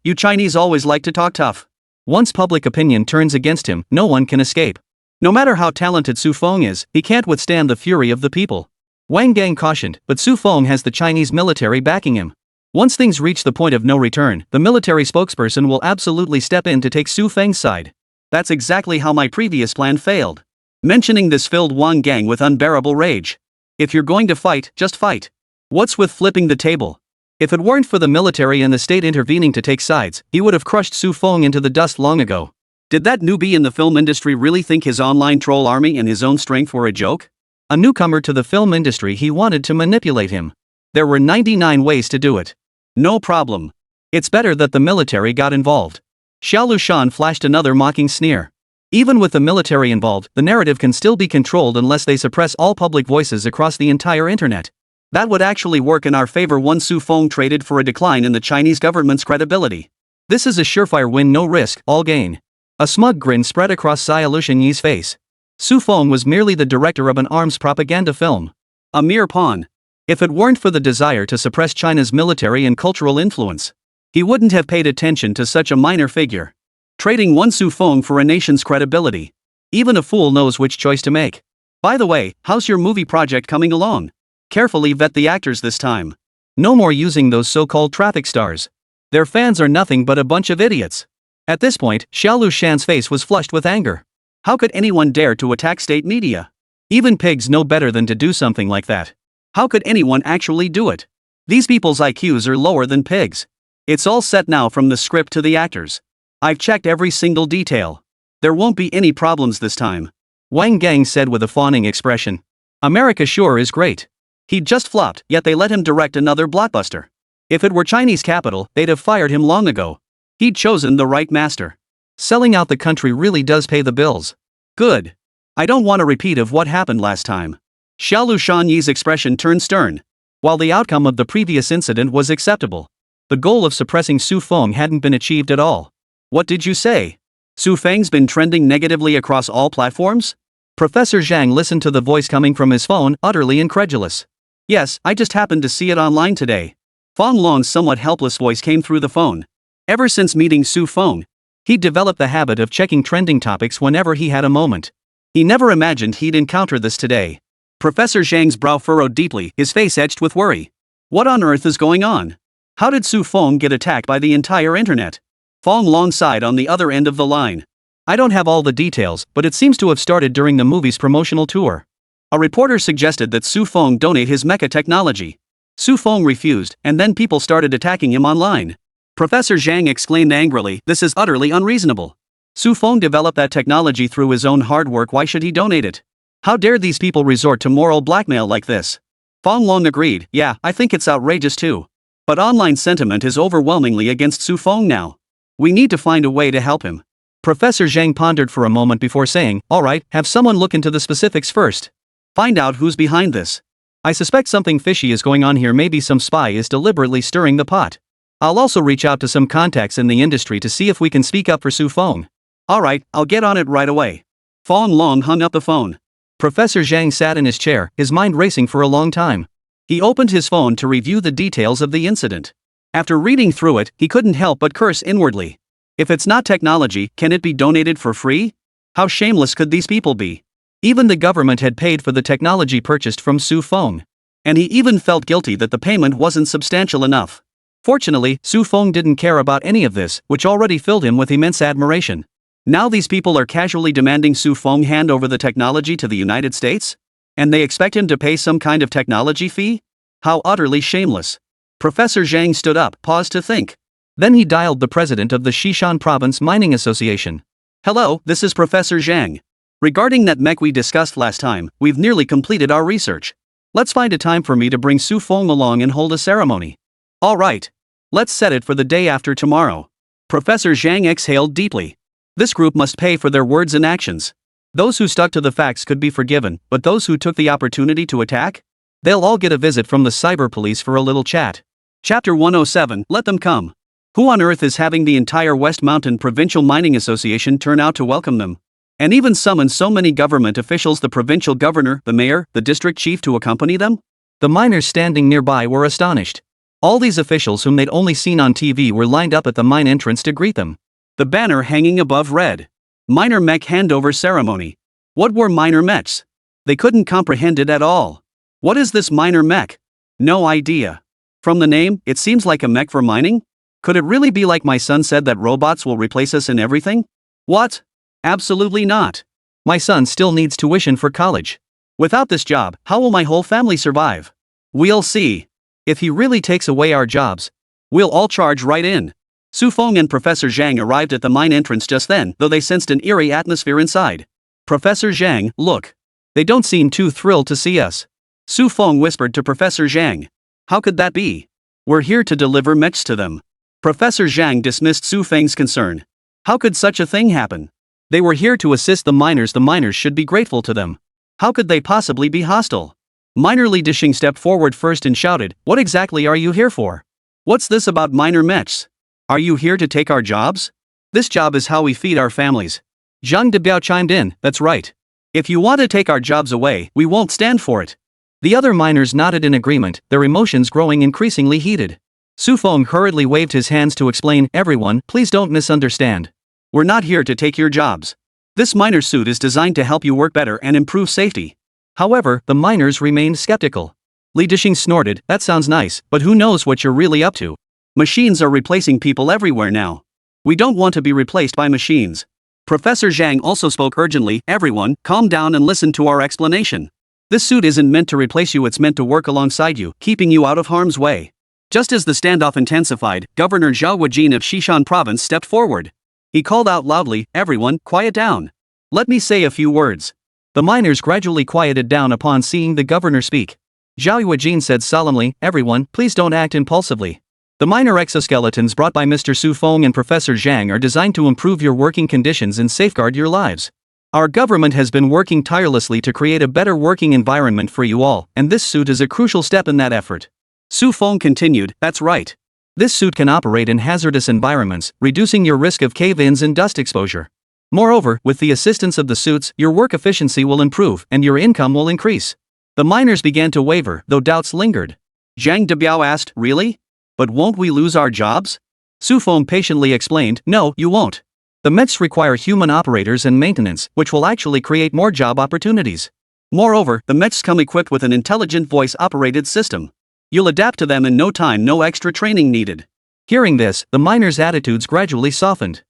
You Chinese always like to talk tough. Once public opinion turns against him, no one can escape. No matter how talented Su Feng is, he can't withstand the fury of the people. Wang Gang cautioned, but Su Feng has the Chinese military backing him. Once things reach the point of no return, the military spokesperson will absolutely step in to take Su Feng's side. That's exactly how my previous plan failed. Mentioning this filled Wang Gang with unbearable rage. If you're going to fight, just fight. What's with flipping the table? If it weren't for the military and the state intervening to take sides, he would have crushed Su Feng into the dust long ago. Did that newbie in the film industry really think his online troll army and his own strength were a joke? A newcomer to the film industry, he wanted to manipulate him. There were 99 ways to do it. No problem. It's better that the military got involved. Xiaolu Shan flashed another mocking sneer. Even with the military involved, the narrative can still be controlled unless they suppress all public voices across the entire internet. That would actually work in our favor. One Su Feng traded for a decline in the Chinese government's credibility. This is a surefire win, no risk, all gain. A smug grin spread across Xiaolu Shanyi's face. Su Feng was merely the director of an arms propaganda film. A mere pawn. If it weren't for the desire to suppress China's military and cultural influence, he wouldn't have paid attention to such a minor figure. Trading one Su Feng for a nation's credibility. Even a fool knows which choice to make. By the way, how's your movie project coming along? Carefully vet the actors this time. No more using those so-called traffic stars. Their fans are nothing but a bunch of idiots. At this point, Xiaolu Shan's face was flushed with anger. How could anyone dare to attack state media? Even pigs know better than to do something like that. How could anyone actually do it? These people's IQs are lower than pigs. It's all set now from the script to the actors. I've checked every single detail. There won't be any problems this time. Wang Gang said with a fawning expression. America sure is great. He'd just flopped, yet they let him direct another blockbuster. If it were Chinese capital, they'd have fired him long ago. He'd chosen the right master. Selling out the country really does pay the bills. Good. I don't want a repeat of what happened last time. Xiaolu Shanyi's expression turned stern. While the outcome of the previous incident was acceptable, the goal of suppressing Su Feng hadn't been achieved at all. What did you say? Su Feng's been trending negatively across all platforms? Professor Zhang listened to the voice coming from his phone, utterly incredulous. Yes, I just happened to see it online today. Fong Long's somewhat helpless voice came through the phone. Ever since meeting Su Feng, he'd developed the habit of checking trending topics whenever he had a moment. He never imagined he'd encounter this today. Professor Zhang's brow furrowed deeply, his face etched with worry. What on earth is going on? How did Su Feng get attacked by the entire internet? Fong Long sighed on the other end of the line. I don't have all the details, but it seems to have started during the movie's promotional tour. A reporter suggested that Su Feng donate his mecha technology. Su Feng refused, and then people started attacking him online. Professor Zhang exclaimed angrily, this is utterly unreasonable. Su Feng developed that technology through his own hard work, why should he donate it? How dare these people resort to moral blackmail like this? Fong Long agreed, yeah, I think it's outrageous too. But online sentiment is overwhelmingly against Su Feng now. We need to find a way to help him. Professor Zhang pondered for a moment before saying, alright, have someone look into the specifics first. Find out who's behind this. I suspect something fishy is going on here, maybe some spy is deliberately stirring the pot. I'll also reach out to some contacts in the industry to see if we can speak up for Su Feng. Alright, I'll get on it right away. Fong Long hung up the phone. Professor Zhang sat in his chair, his mind racing for a long time. He opened his phone to review the details of the incident. After reading through it, he couldn't help but curse inwardly. If it's not technology, can it be donated for free? How shameless could these people be? Even the government had paid for the technology purchased from Su Feng. And he even felt guilty that the payment wasn't substantial enough. Fortunately, Su Feng didn't care about any of this, which already filled him with immense admiration. Now these people are casually demanding Su Feng hand over the technology to the United States? And they expect him to pay some kind of technology fee? How utterly shameless. Professor Zhang stood up, paused to think. Then he dialed the president of the Xishan Province Mining Association. Hello, this is Professor Zhang. Regarding that mech we discussed last time, we've nearly completed our research. Let's find a time for me to bring Su Feng along and hold a ceremony. Alright. Let's set it for the day after tomorrow. Professor Zhang exhaled deeply. This group must pay for their words and actions. Those who stuck to the facts could be forgiven, but those who took the opportunity to attack? They'll all get a visit from the cyber police for a little chat. Chapter 107, Let Them Come. Who on earth is having the entire West Mountain Provincial Mining Association turn out to welcome them? And even summon so many government officials, the provincial governor, the mayor, the district chief to accompany them? The miners standing nearby were astonished. All these officials whom they'd only seen on TV were lined up at the mine entrance to greet them. The banner hanging above read, Miner Mech Handover Ceremony. What were miner mechs? They couldn't comprehend it at all. What is this miner mech? No idea. From the name, it seems like a mech for mining? Could it really be like my son said that robots will replace us in everything? What? Absolutely not. My son still needs tuition for college. Without this job, how will my whole family survive? We'll see. If he really takes away our jobs, we'll all charge right in. Su Feng and Professor Zhang arrived at the mine entrance just then, though they sensed an eerie atmosphere inside. Professor Zhang, look. They don't seem too thrilled to see us. Su Feng whispered to Professor Zhang. How could that be? We're here to deliver mechs to them. Professor Zhang dismissed Su Feng's concern. How could such a thing happen? They were here to assist the miners should be grateful to them. How could they possibly be hostile? Miner Li Dishing stepped forward first and shouted, What exactly are you here for? What's this about miner mechs? Are you here to take our jobs? This job is how we feed our families. Zhang Debiao chimed in, That's right. If you want to take our jobs away, we won't stand for it. The other miners nodded in agreement, their emotions growing increasingly heated. Su Feng hurriedly waved his hands to explain, Everyone, please don't misunderstand. We're not here to take your jobs. This miner suit is designed to help you work better and improve safety. However, the miners remained skeptical. Li Dishing snorted, That sounds nice, but who knows what you're really up to? Machines are replacing people everywhere now. We don't want to be replaced by machines. Professor Zhang also spoke urgently, Everyone, calm down and listen to our explanation. This suit isn't meant to replace you, it's meant to work alongside you, keeping you out of harm's way. Just as the standoff intensified, Governor Zhao Wajin of Xishan Province stepped forward. He called out loudly, Everyone, quiet down. Let me say a few words. The miners gradually quieted down upon seeing the governor speak. Zhao Wajin said solemnly, Everyone, please don't act impulsively. The miner exoskeletons brought by Mr. Su Feng and Professor Zhang are designed to improve your working conditions and safeguard your lives. Our government has been working tirelessly to create a better working environment for you all, and this suit is a crucial step in that effort. Su Feng continued, That's right. This suit can operate in hazardous environments, reducing your risk of cave-ins and dust exposure. Moreover, with the assistance of the suits, your work efficiency will improve and your income will increase. The miners began to waver, though doubts lingered. Zhang Debiao asked, Really? But won't we lose our jobs? Su Feng patiently explained, No, you won't. The mechs require human operators and maintenance, which will actually create more job opportunities. Moreover, the mechs come equipped with an intelligent voice-operated system. You'll adapt to them in no time, no extra training needed. Hearing this, the miners' attitudes gradually softened.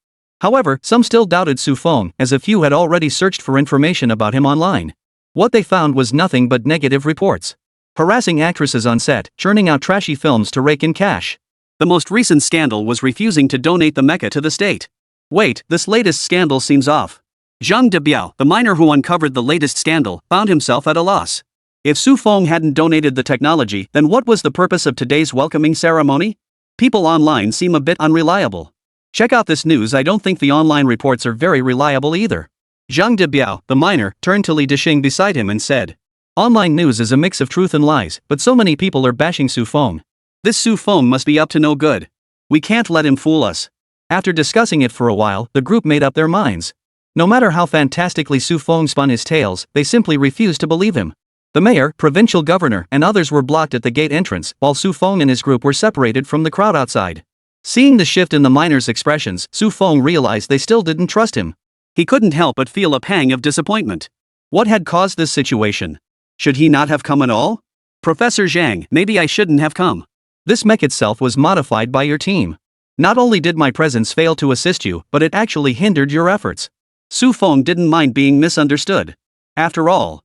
However, some still doubted Su Feng, as a few had already searched for information about him online. What they found was nothing but negative reports. Harassing actresses on set, churning out trashy films to rake in cash. The most recent scandal was refusing to donate the mecha to the state. Wait, this latest scandal seems off. Zhang Debiao, the miner who uncovered the latest scandal, found himself at a loss. If Su Feng hadn't donated the technology, then what was the purpose of today's welcoming ceremony? People online seem a bit unreliable. Check out this news. I don't think the online reports are very reliable either. Zhang Debiao, the miner, turned to Li Dishing beside him and said, Online news is a mix of truth and lies, but so many people are bashing Su Feng. This Su Feng must be up to no good. We can't let him fool us. After discussing it for a while, the group made up their minds. No matter how fantastically Su Feng spun his tales, they simply refused to believe him. The mayor, provincial governor, and others were blocked at the gate entrance, while Su Feng and his group were separated from the crowd outside. Seeing the shift in the miners' expressions, Su Feng realized they still didn't trust him. He couldn't help but feel a pang of disappointment. What had caused this situation? Should he not have come at all? Professor Zhang, maybe I shouldn't have come. This mech itself was modified by your team. Not only did my presence fail to assist you, but it actually hindered your efforts. Su Feng didn't mind being misunderstood. After all,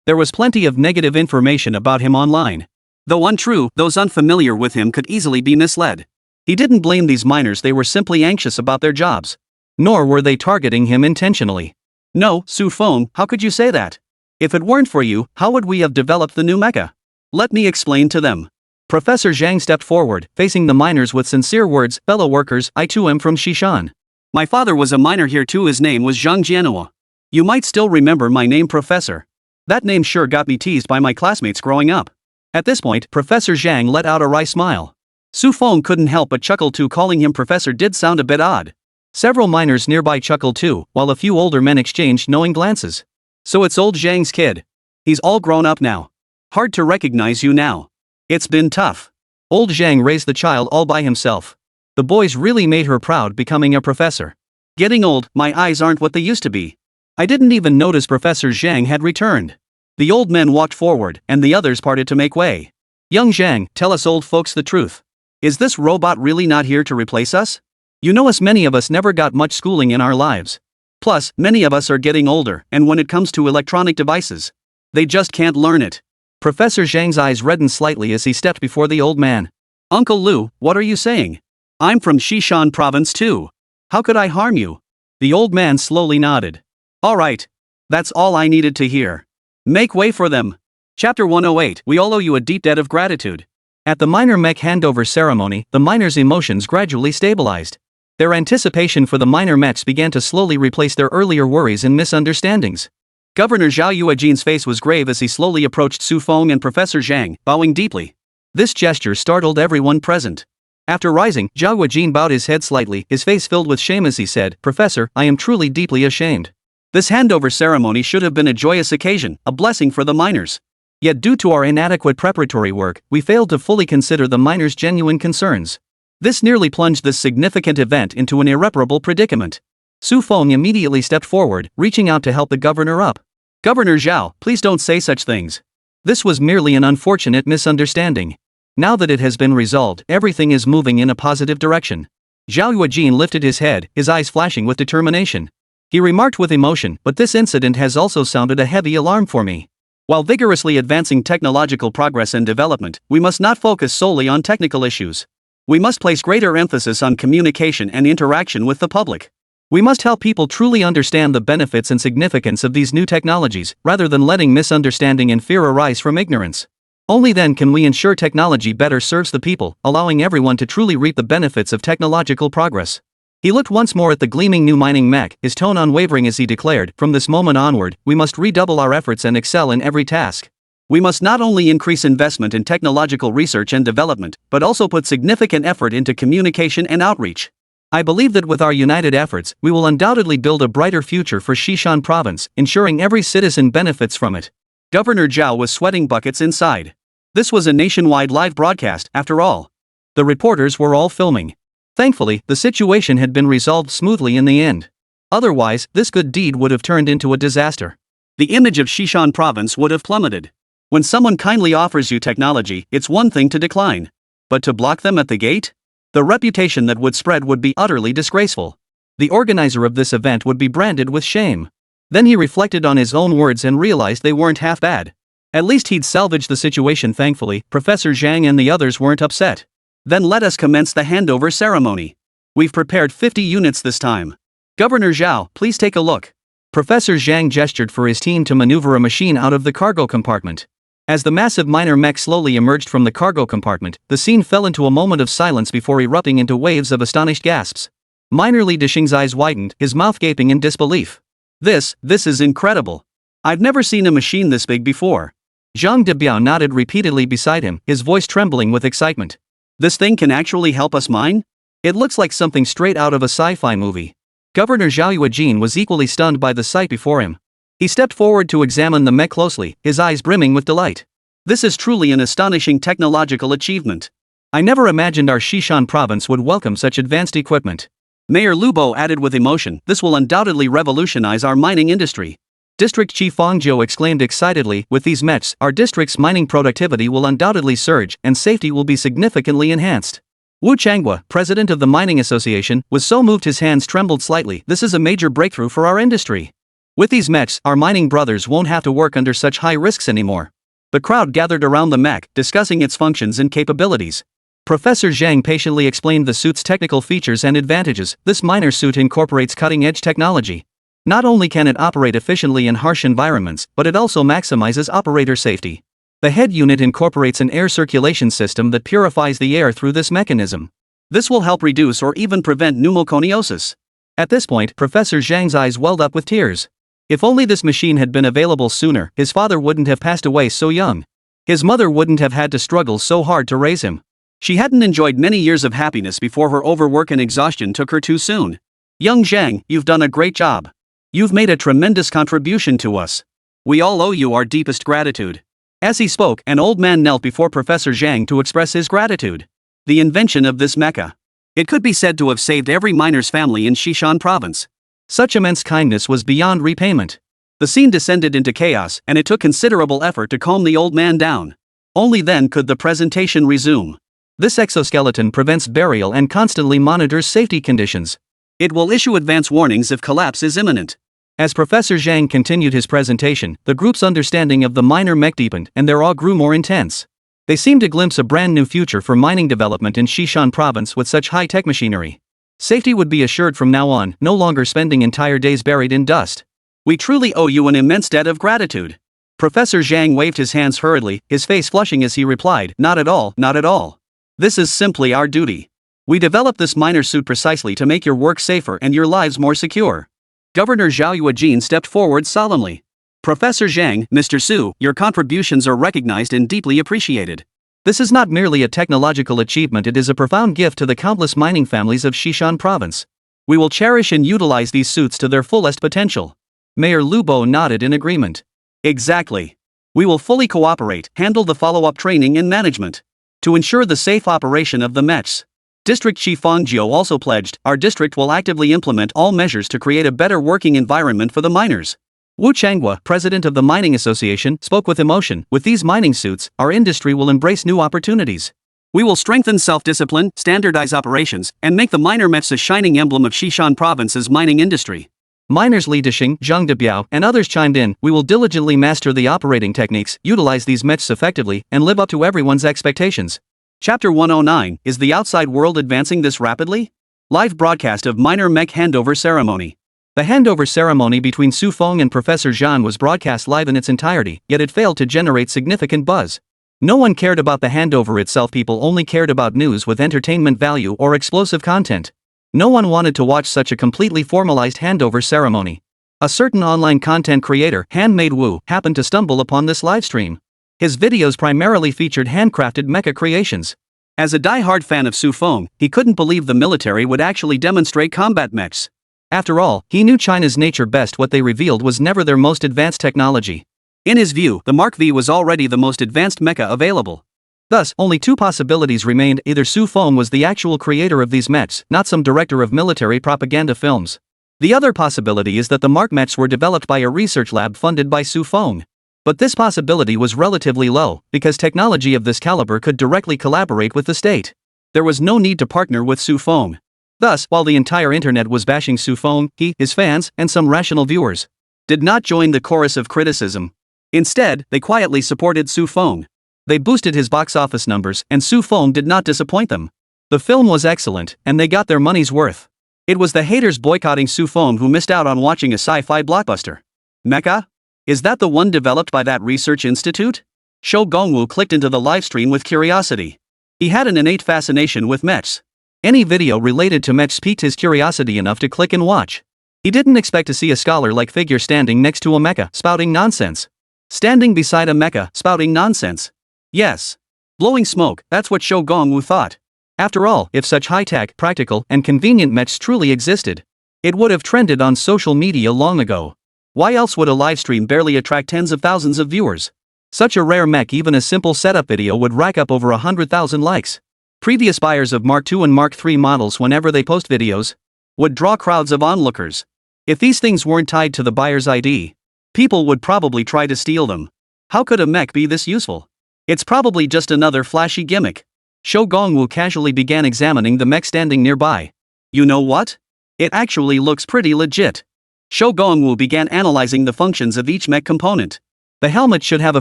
there was plenty of negative information about him online. Though untrue, those unfamiliar with him could easily be misled. He didn't blame these miners, they were simply anxious about their jobs. Nor were they targeting him intentionally. No, Su Feng, how could you say that? If it weren't for you, how would we have developed the new mecha? Let me explain to them. Professor Zhang stepped forward, facing the miners with sincere words. Fellow workers, I too am from Xishan. My father was a miner here too, his name was Zhang Jianhua. You might still remember my name, Professor. That name sure got me teased by my classmates growing up. At this point, Professor Zhang let out a wry smile. Su Feng couldn't help but chuckle too. Calling him professor did sound a bit odd. Several miners nearby chuckled too, while a few older men exchanged knowing glances. So it's old Zhang's kid. He's all grown up now. Hard to recognize you now. It's been tough. Old Zhang raised the child all by himself. The boys really made her proud, becoming a professor. Getting old, my eyes aren't what they used to be. I didn't even notice Professor Zhang had returned. The old men walked forward, and the others parted to make way. Young Zhang, tell us old folks the truth. Is this robot really not here to replace us? You know many of us never got much schooling in our lives. Plus, many of us are getting older, and when it comes to electronic devices, they just can't learn it. Professor Zhang's eyes reddened slightly as he stepped before the old man. Uncle Lu, what are you saying? I'm from Xishan province too. How could I harm you? The old man slowly nodded. All right. That's all I needed to hear. Make way for them. Chapter 108. We all owe you a deep debt of gratitude. At the miner mech handover ceremony, the miners' emotions gradually stabilized. Their anticipation for the miner mechs began to slowly replace their earlier worries and misunderstandings. Governor Zhao Yuejin's face was grave as he slowly approached Su Feng and Professor Zhang, bowing deeply. This gesture startled everyone present. After rising, Zhao Yuejin bowed his head slightly, his face filled with shame as he said, Professor, I am truly deeply ashamed. This handover ceremony should have been a joyous occasion, a blessing for the miners. Yet due to our inadequate preparatory work, we failed to fully consider the miners' genuine concerns. This nearly plunged this significant event into an irreparable predicament. Su Feng immediately stepped forward, reaching out to help the governor up. Governor Zhao, please don't say such things. This was merely an unfortunate misunderstanding. Now that it has been resolved, everything is moving in a positive direction. Zhao Yuejin lifted his head, his eyes flashing with determination. He remarked with emotion, but this incident has also sounded a heavy alarm for me. While vigorously advancing technological progress and development, we must not focus solely on technical issues. We must place greater emphasis on communication and interaction with the public. We must help people truly understand the benefits and significance of these new technologies, rather than letting misunderstanding and fear arise from ignorance. Only then can we ensure technology better serves the people, allowing everyone to truly reap the benefits of technological progress. He looked once more at the gleaming new mining mech, his tone unwavering as he declared, from this moment onward, we must redouble our efforts and excel in every task. We must not only increase investment in technological research and development, but also put significant effort into communication and outreach. I believe that with our united efforts, we will undoubtedly build a brighter future for Xishan province, ensuring every citizen benefits from it. Governor Zhao was sweating buckets inside. This was a nationwide live broadcast, after all. The reporters were all filming. Thankfully, the situation had been resolved smoothly in the end. Otherwise, this good deed would have turned into a disaster. The image of Xishan province would have plummeted. When someone kindly offers you technology, it's one thing to decline. But to block them at the gate? The reputation that would spread would be utterly disgraceful. The organizer of this event would be branded with shame. Then he reflected on his own words and realized they weren't half bad. At least he'd salvaged the situation. Thankfully, Professor Zhang and the others weren't upset. Then let us commence the handover ceremony. We've prepared 50 units this time. Governor Zhao, please take a look. Professor Zhang gestured for his team to maneuver a machine out of the cargo compartment. As the massive miner mech slowly emerged from the cargo compartment, the scene fell into a moment of silence before erupting into waves of astonished gasps. Miner Li Dishing's eyes widened, his mouth gaping in disbelief. This is incredible. I've never seen a machine this big before. Zhang Debiao nodded repeatedly beside him, his voice trembling with excitement. This thing can actually help us mine? It looks like something straight out of a sci-fi movie. Governor Zhao Yujin was equally stunned by the sight before him. He stepped forward to examine the mech closely, his eyes brimming with delight. This is truly an astonishing technological achievement. I never imagined our Xishan province would welcome such advanced equipment. Mayor Lubo added with emotion, this will undoubtedly revolutionize our mining industry. District Chief Fang Jiu exclaimed excitedly, with these mechs, our district's mining productivity will undoubtedly surge and safety will be significantly enhanced. Wu Changhua, president of the Mining Association, was so moved his hands trembled slightly. This is a major breakthrough for our industry. With these mechs, our mining brothers won't have to work under such high risks anymore. The crowd gathered around the mech, discussing its functions and capabilities. Professor Zhang patiently explained the suit's technical features and advantages. This miner suit incorporates cutting-edge technology. Not only can it operate efficiently in harsh environments, but it also maximizes operator safety. The head unit incorporates an air circulation system that purifies the air through this mechanism. This will help reduce or even prevent pneumoconiosis. At this point, Professor Zhang's eyes welled up with tears. If only this machine had been available sooner, his father wouldn't have passed away so young. His mother wouldn't have had to struggle so hard to raise him. She hadn't enjoyed many years of happiness before her overwork and exhaustion took her too soon. Young Zhang, you've done a great job. You've made a tremendous contribution to us. We all owe you our deepest gratitude. As he spoke, an old man knelt before Professor Zhang to express his gratitude. The invention of this mecha. It could be said to have saved every miner's family in Xishan province. Such immense kindness was beyond repayment. The scene descended into chaos, and it took considerable effort to calm the old man down. Only then could the presentation resume. This exoskeleton prevents burial and constantly monitors safety conditions. It will issue advance warnings if collapse is imminent. As Professor Zhang continued his presentation, the group's understanding of the miner mech deepened and their awe grew more intense. They seemed to glimpse a brand new future for mining development in Xishan province with such high-tech machinery. Safety would be assured from now on, no longer spending entire days buried in dust. We truly owe you an immense debt of gratitude. Professor Zhang waved his hands hurriedly, his face flushing as he replied, not at all, not at all. This is simply our duty. We developed this miner suit precisely to make your work safer and your lives more secure. Governor Zhao Yujin stepped forward solemnly. Professor Zhang, Mr. Su, your contributions are recognized and deeply appreciated. This is not merely a technological achievement, it is a profound gift to the countless mining families of Xishan province. We will cherish and utilize these suits to their fullest potential. Mayor Lubo nodded in agreement. Exactly. We will fully cooperate, handle the follow-up training and management. To ensure the safe operation of the mechs. District Chief Fang Jiu also pledged, our district will actively implement all measures to create a better working environment for the miners. Wu Changhua, president of the Mining Association, spoke with emotion, with these mining suits, our industry will embrace new opportunities. We will strengthen self-discipline, standardize operations, and make the miner mechs a shining emblem of Xishan province's mining industry. Miners Li Dixing, Zhang Debiao, and others chimed in, we will diligently master the operating techniques, utilize these mechs effectively, and live up to everyone's expectations. Chapter 109, is the outside world advancing this rapidly? Live broadcast of miner mech handover ceremony. The handover ceremony between Su Feng and Professor Zhan was broadcast live in its entirety, yet it failed to generate significant buzz. No one cared about the handover itself, people only cared about news with entertainment value or explosive content. No one wanted to watch such a completely formalized handover ceremony. A certain online content creator, Handmade Wu, happened to stumble upon this livestream. His videos primarily featured handcrafted mecha creations. As a die-hard fan of Su Feng, he couldn't believe the military would actually demonstrate combat mechs. After all, he knew China's nature best. What they revealed was never their most advanced technology. In his view, the Mark V was already the most advanced mecha available. Thus, only two possibilities remained: either Su Feng was the actual creator of these mechs, not some director of military propaganda films. The other possibility is that the Mark mechs were developed by a research lab funded by Su Feng. But this possibility was relatively low, because technology of this caliber could directly collaborate with the state. There was no need to partner with Su Feng. Thus, while the entire internet was bashing Su Feng, he, his fans, and some rational viewers did not join the chorus of criticism. Instead, they quietly supported Su Feng. They boosted his box office numbers, and Su Feng did not disappoint them. The film was excellent, and they got their money's worth. It was the haters boycotting Su Feng who missed out on watching a sci-fi blockbuster. Mecha? Is that the one developed by that research institute? Shou Gongwu clicked into the livestream with curiosity. He had an innate fascination with mechs. Any video related to mechs piqued his curiosity enough to click and watch. He didn't expect to see a scholar-like figure standing next to a mecha, spouting nonsense. Standing beside a mecha, spouting nonsense. Yes. Blowing smoke, that's what Shou Gongwu thought. After all, if such high-tech, practical, and convenient mechs truly existed, it would have trended on social media long ago. Why else would a livestream barely attract tens of thousands of viewers? Such a rare mech, even a simple setup video would rack up over 100,000 likes. Previous buyers of Mark II and Mark III models, whenever they post videos, would draw crowds of onlookers. If these things weren't tied to the buyer's ID, people would probably try to steal them. How could a mech be this useful? It's probably just another flashy gimmick. Shou Gongwu casually began examining the mech standing nearby. You know what? It actually looks pretty legit. Shou Gongwu began analyzing the functions of each mech component. The helmet should have a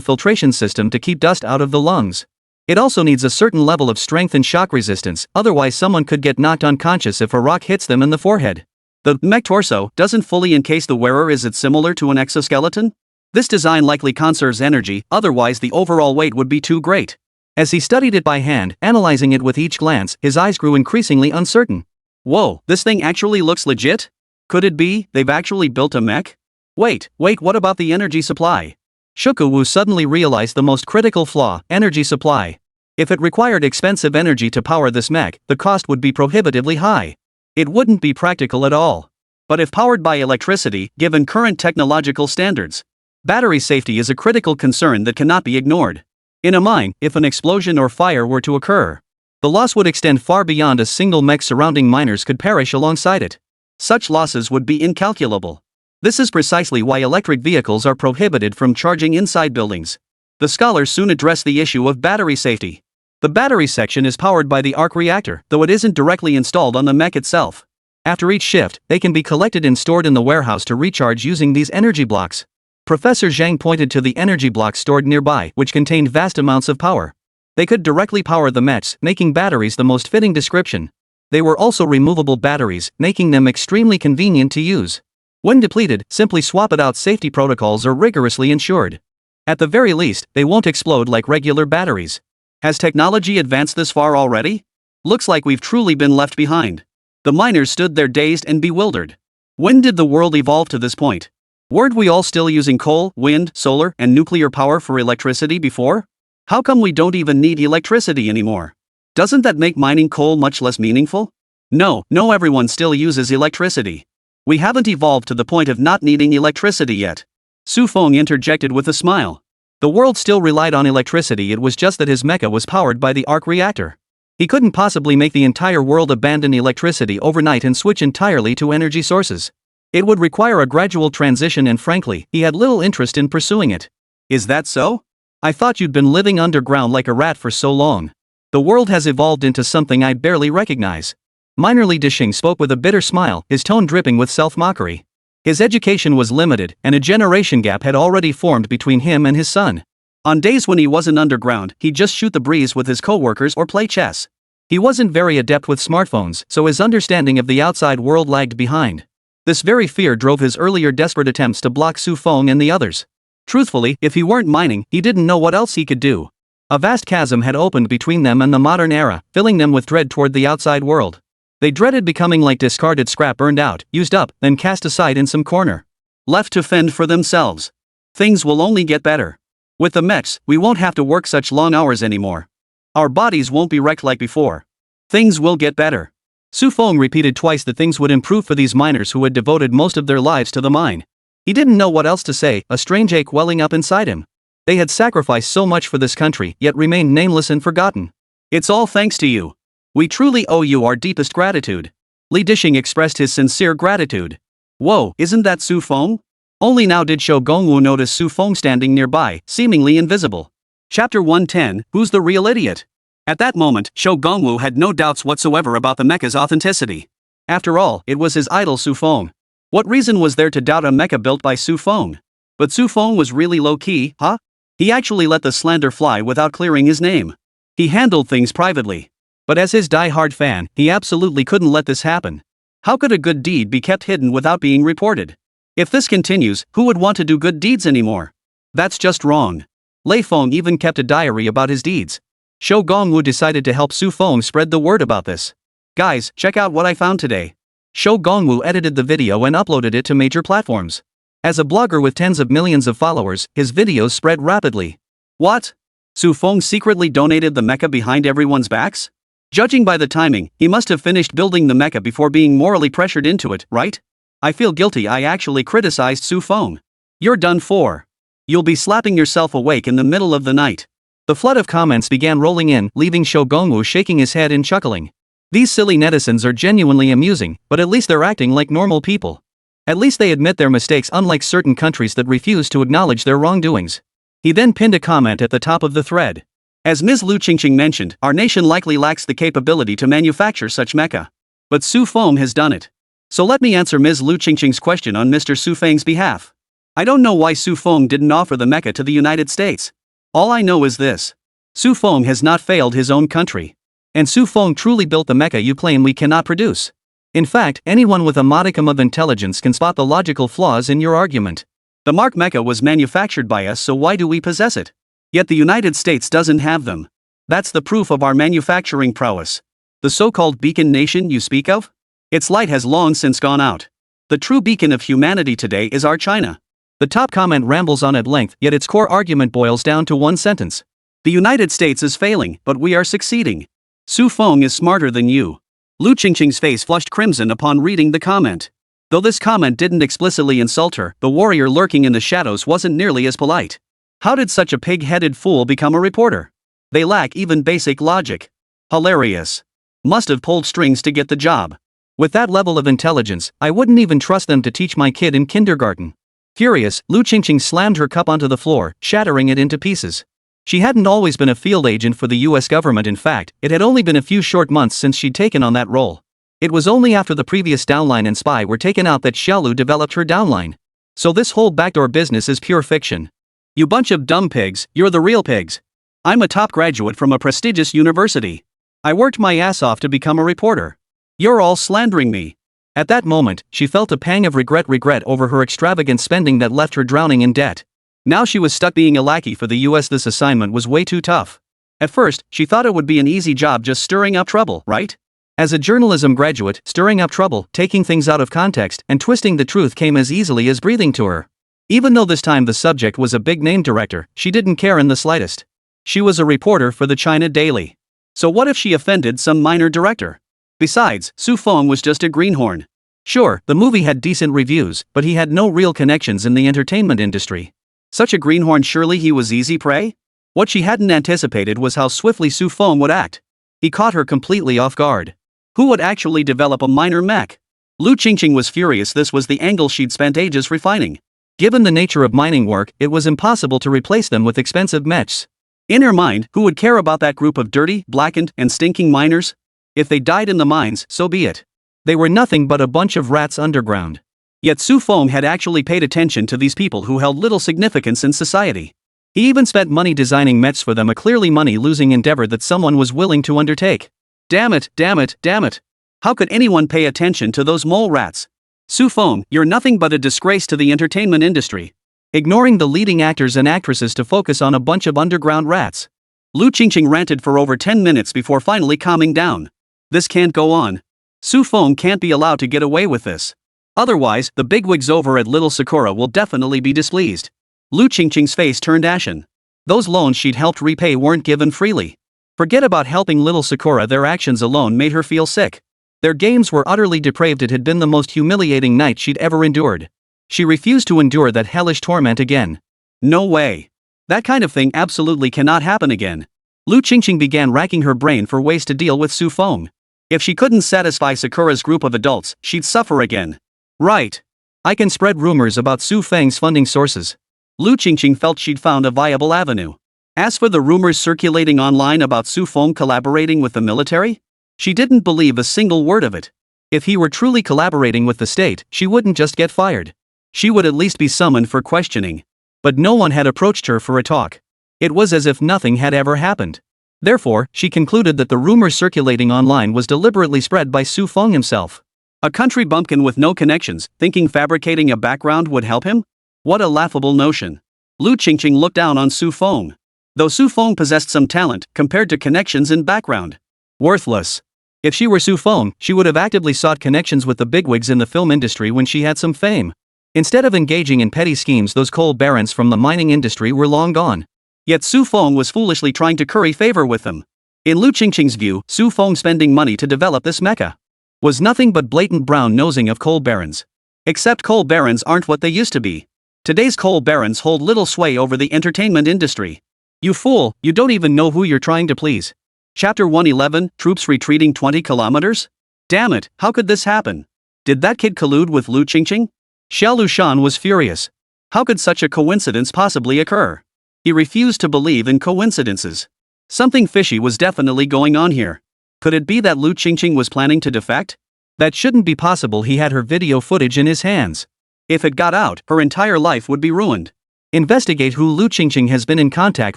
filtration system to keep dust out of the lungs. It also needs a certain level of strength and shock resistance, otherwise someone could get knocked unconscious if a rock hits them in the forehead. The mech torso doesn't fully encase the wearer. Is it similar to an exoskeleton? This design likely conserves energy, otherwise the overall weight would be too great. As he studied it by hand, analyzing it with each glance, his eyes grew increasingly uncertain. Whoa, this thing actually looks legit? Could it be they've actually built a mech? Wait, what about the energy supply? Shukuwu suddenly realized the most critical flaw: energy supply. If it required expensive energy to power this mech, the cost would be prohibitively high. It wouldn't be practical at all. But if powered by electricity, given current technological standards, battery safety is a critical concern that cannot be ignored. In a mine, if an explosion or fire were to occur, the loss would extend far beyond a single mech. Surrounding miners could perish alongside it. Such losses would be incalculable. This is precisely why electric vehicles are prohibited from charging inside buildings. The scholars soon address the issue of battery safety. The battery section is powered by the arc reactor, though it isn't directly installed on the mech itself. After each shift, they can be collected and stored in the warehouse to recharge using these energy blocks. Professor Zhang pointed to the energy blocks stored nearby, which contained vast amounts of power. They could directly power the mechs, making batteries the most fitting description. They were also removable batteries, making them extremely convenient to use. When depleted, simply swap it out. Safety protocols are rigorously ensured. At the very least, they won't explode like regular batteries. Has technology advanced this far already? Looks like we've truly been left behind. The miners stood there dazed and bewildered. When did the world evolve to this point? Weren't we all still using coal, wind, solar, and nuclear power for electricity before? How come we don't even need electricity anymore? Doesn't that make mining coal much less meaningful? No, everyone still uses electricity. We haven't evolved to the point of not needing electricity yet. Su Feng interjected with a smile. The world still relied on electricity, it was just that his mecha was powered by the arc reactor. He couldn't possibly make the entire world abandon electricity overnight and switch entirely to energy sources. It would require a gradual transition, and frankly, he had little interest in pursuing it. Is that so? I thought you'd been living underground like a rat for so long. The world has evolved into something I barely recognize. Miner Li Dishing spoke with a bitter smile, his tone dripping with self-mockery. His education was limited, and a generation gap had already formed between him and his son. On days when he wasn't underground, he'd just shoot the breeze with his co-workers or play chess. He wasn't very adept with smartphones, so his understanding of the outside world lagged behind. This very fear drove his earlier desperate attempts to block Su Feng and the others. Truthfully, if he weren't mining, he didn't know what else he could do. A vast chasm had opened between them and the modern era, filling them with dread toward the outside world. They dreaded becoming like discarded scrap, burned out, used up, then cast aside in some corner. Left to fend for themselves. Things will only get better. With the mechs, we won't have to work such long hours anymore. Our bodies won't be wrecked like before. Things will get better. Su Feng repeated twice that things would improve for these miners who had devoted most of their lives to the mine. He didn't know what else to say, a strange ache welling up inside him. They had sacrificed so much for this country, yet remained nameless and forgotten. It's all thanks to you. We truly owe you our deepest gratitude. Li Dishing expressed his sincere gratitude. Whoa, isn't that Su Feng? Only now did Shou Gongwu notice Su Feng standing nearby, seemingly invisible. Chapter 110, Who's the Real Idiot? At that moment, Shou Gongwu had no doubts whatsoever about the mecha's authenticity. After all, it was his idol Su Feng. What reason was there to doubt a mecha built by Su Feng? But Su Feng was really low-key, huh? He actually let the slander fly without clearing his name. He handled things privately. But as his die-hard fan, he absolutely couldn't let this happen. How could a good deed be kept hidden without being reported? If this continues, who would want to do good deeds anymore? That's just wrong. Lei Feng even kept a diary about his deeds. Shou Gongwu decided to help Su Feng spread the word about this. Guys, check out what I found today. Shou Gongwu edited the video and uploaded it to major platforms. As a blogger with tens of millions of followers, his videos spread rapidly. What? Su Feng secretly donated the mecha behind everyone's backs? Judging by the timing, he must have finished building the mecha before being morally pressured into it, right? I feel guilty I actually criticized Su Feng. You're done for. You'll be slapping yourself awake in the middle of the night. The flood of comments began rolling in, leaving Shogongwu shaking his head and chuckling. These silly netizens are genuinely amusing, but at least they're acting like normal people. At least they admit their mistakes, unlike certain countries that refuse to acknowledge their wrongdoings. He then pinned a comment at the top of the thread. As Ms. Lu Qingqing mentioned, our nation likely lacks the capability to manufacture such mecha. But Su Feng has done it. So let me answer Ms. Lu Qingqing's question on Mr. Su Feng's behalf. I don't know why Su Feng didn't offer the mecha to the United States. All I know is this. Su Feng has not failed his own country. And Su Feng truly built the mecha you claim we cannot produce. In fact, anyone with a modicum of intelligence can spot the logical flaws in your argument. The Mark mecha was manufactured by us, so why do we possess it? Yet the United States doesn't have them. That's the proof of our manufacturing prowess. The so-called beacon nation you speak of? Its light has long since gone out. The true beacon of humanity today is our China. The top comment rambles on at length, yet its core argument boils down to one sentence. The United States is failing, but we are succeeding. Su Feng is smarter than you. Lu Qingqing's face flushed crimson upon reading the comment. Though this comment didn't explicitly insult her, the warrior lurking in the shadows wasn't nearly as polite. How did such a pig-headed fool become a reporter? They lack even basic logic. Hilarious. Must have pulled strings to get the job. With that level of intelligence, I wouldn't even trust them to teach my kid in kindergarten. Furious, Lu Qingqing slammed her cup onto the floor, shattering it into pieces. She hadn't always been a field agent for the US government. In fact, it had only been a few short months since she'd taken on that role. It was only after the previous downline and spy were taken out that Xiaolu developed her downline. So this whole backdoor business is pure fiction. You bunch of dumb pigs, you're the real pigs. I'm a top graduate from a prestigious university. I worked my ass off to become a reporter. You're all slandering me. At that moment, she felt a pang of regret over her extravagant spending that left her drowning in debt. Now she was stuck being a lackey for the US. This assignment was way too tough. At first, she thought it would be an easy job just stirring up trouble, right? As a journalism graduate, stirring up trouble, taking things out of context, and twisting the truth came as easily as breathing to her. Even though this time the subject was a big-name director, she didn't care in the slightest. She was a reporter for the China Daily. So what if she offended some minor director? Besides, Su Feng was just a greenhorn. Sure, the movie had decent reviews, but he had no real connections in the entertainment industry. Such a greenhorn, surely he was easy prey? What she hadn't anticipated was how swiftly Su Feng would act. He caught her completely off guard. Who would actually develop a minor mech? Lu Qingqing was furious. This was the angle she'd spent ages refining. Given the nature of mining work, it was impossible to replace them with expensive mechs. In her mind, who would care about that group of dirty, blackened, and stinking miners? If they died in the mines, so be it. They were nothing but a bunch of rats underground. Yet Su Feng had actually paid attention to these people who held little significance in society. He even spent money designing mechs for them, a clearly money-losing endeavor that someone was willing to undertake. Damn it, damn it, damn it. How could anyone pay attention to those mole rats? Su Feng, you're nothing but a disgrace to the entertainment industry. Ignoring the leading actors and actresses to focus on a bunch of underground rats. Lu Qingqing ranted for over 10 minutes before finally calming down. This can't go on. Su Feng can't be allowed to get away with this. Otherwise, the bigwigs over at Little Sakura will definitely be displeased. Lu Qingqing's face turned ashen. Those loans she'd helped repay weren't given freely. Forget about helping Little Sakura, their actions alone made her feel sick. Their games were utterly depraved. It had been the most humiliating night she'd ever endured. She refused to endure that hellish torment again. No way. That kind of thing absolutely cannot happen again. Lu Qingqing began racking her brain for ways to deal with Su Feng. If she couldn't satisfy Sakura's group of adults, she'd suffer again. Right. I can spread rumors about Su Feng's funding sources. Lu Qingqing felt she'd found a viable avenue. As for the rumors circulating online about Su Feng collaborating with the military, she didn't believe a single word of it. If he were truly collaborating with the state, she wouldn't just get fired. She would at least be summoned for questioning. But no one had approached her for a talk. It was as if nothing had ever happened. Therefore, she concluded that the rumor circulating online was deliberately spread by Su Feng himself. A country bumpkin with no connections, thinking fabricating a background would help him? What a laughable notion. Lu Qingqing looked down on Su Feng. Though Su Feng possessed some talent, compared to connections and background. Worthless. If she were Su Feng, she would have actively sought connections with the bigwigs in the film industry when she had some fame. Instead of engaging in petty schemes, those coal barons from the mining industry were long gone. Yet Su Feng was foolishly trying to curry favor with them. In Lu Qingqing's view, Su Feng spending money to develop this mecha was nothing but blatant brown-nosing of coal barons. Except coal barons aren't what they used to be. Today's coal barons hold little sway over the entertainment industry. You fool, you don't even know who you're trying to please. Chapter 111, Troops Retreating 20 Kilometers? Damn it, how could this happen? Did that kid collude with Lu Qingqing? Xiao Lushan was furious. How could such a coincidence possibly occur? He refused to believe in coincidences. Something fishy was definitely going on here. Could it be that Lu Qingqing was planning to defect? That shouldn't be possible. He had her video footage in his hands. If it got out, her entire life would be ruined. Investigate who Lu Qingqing has been in contact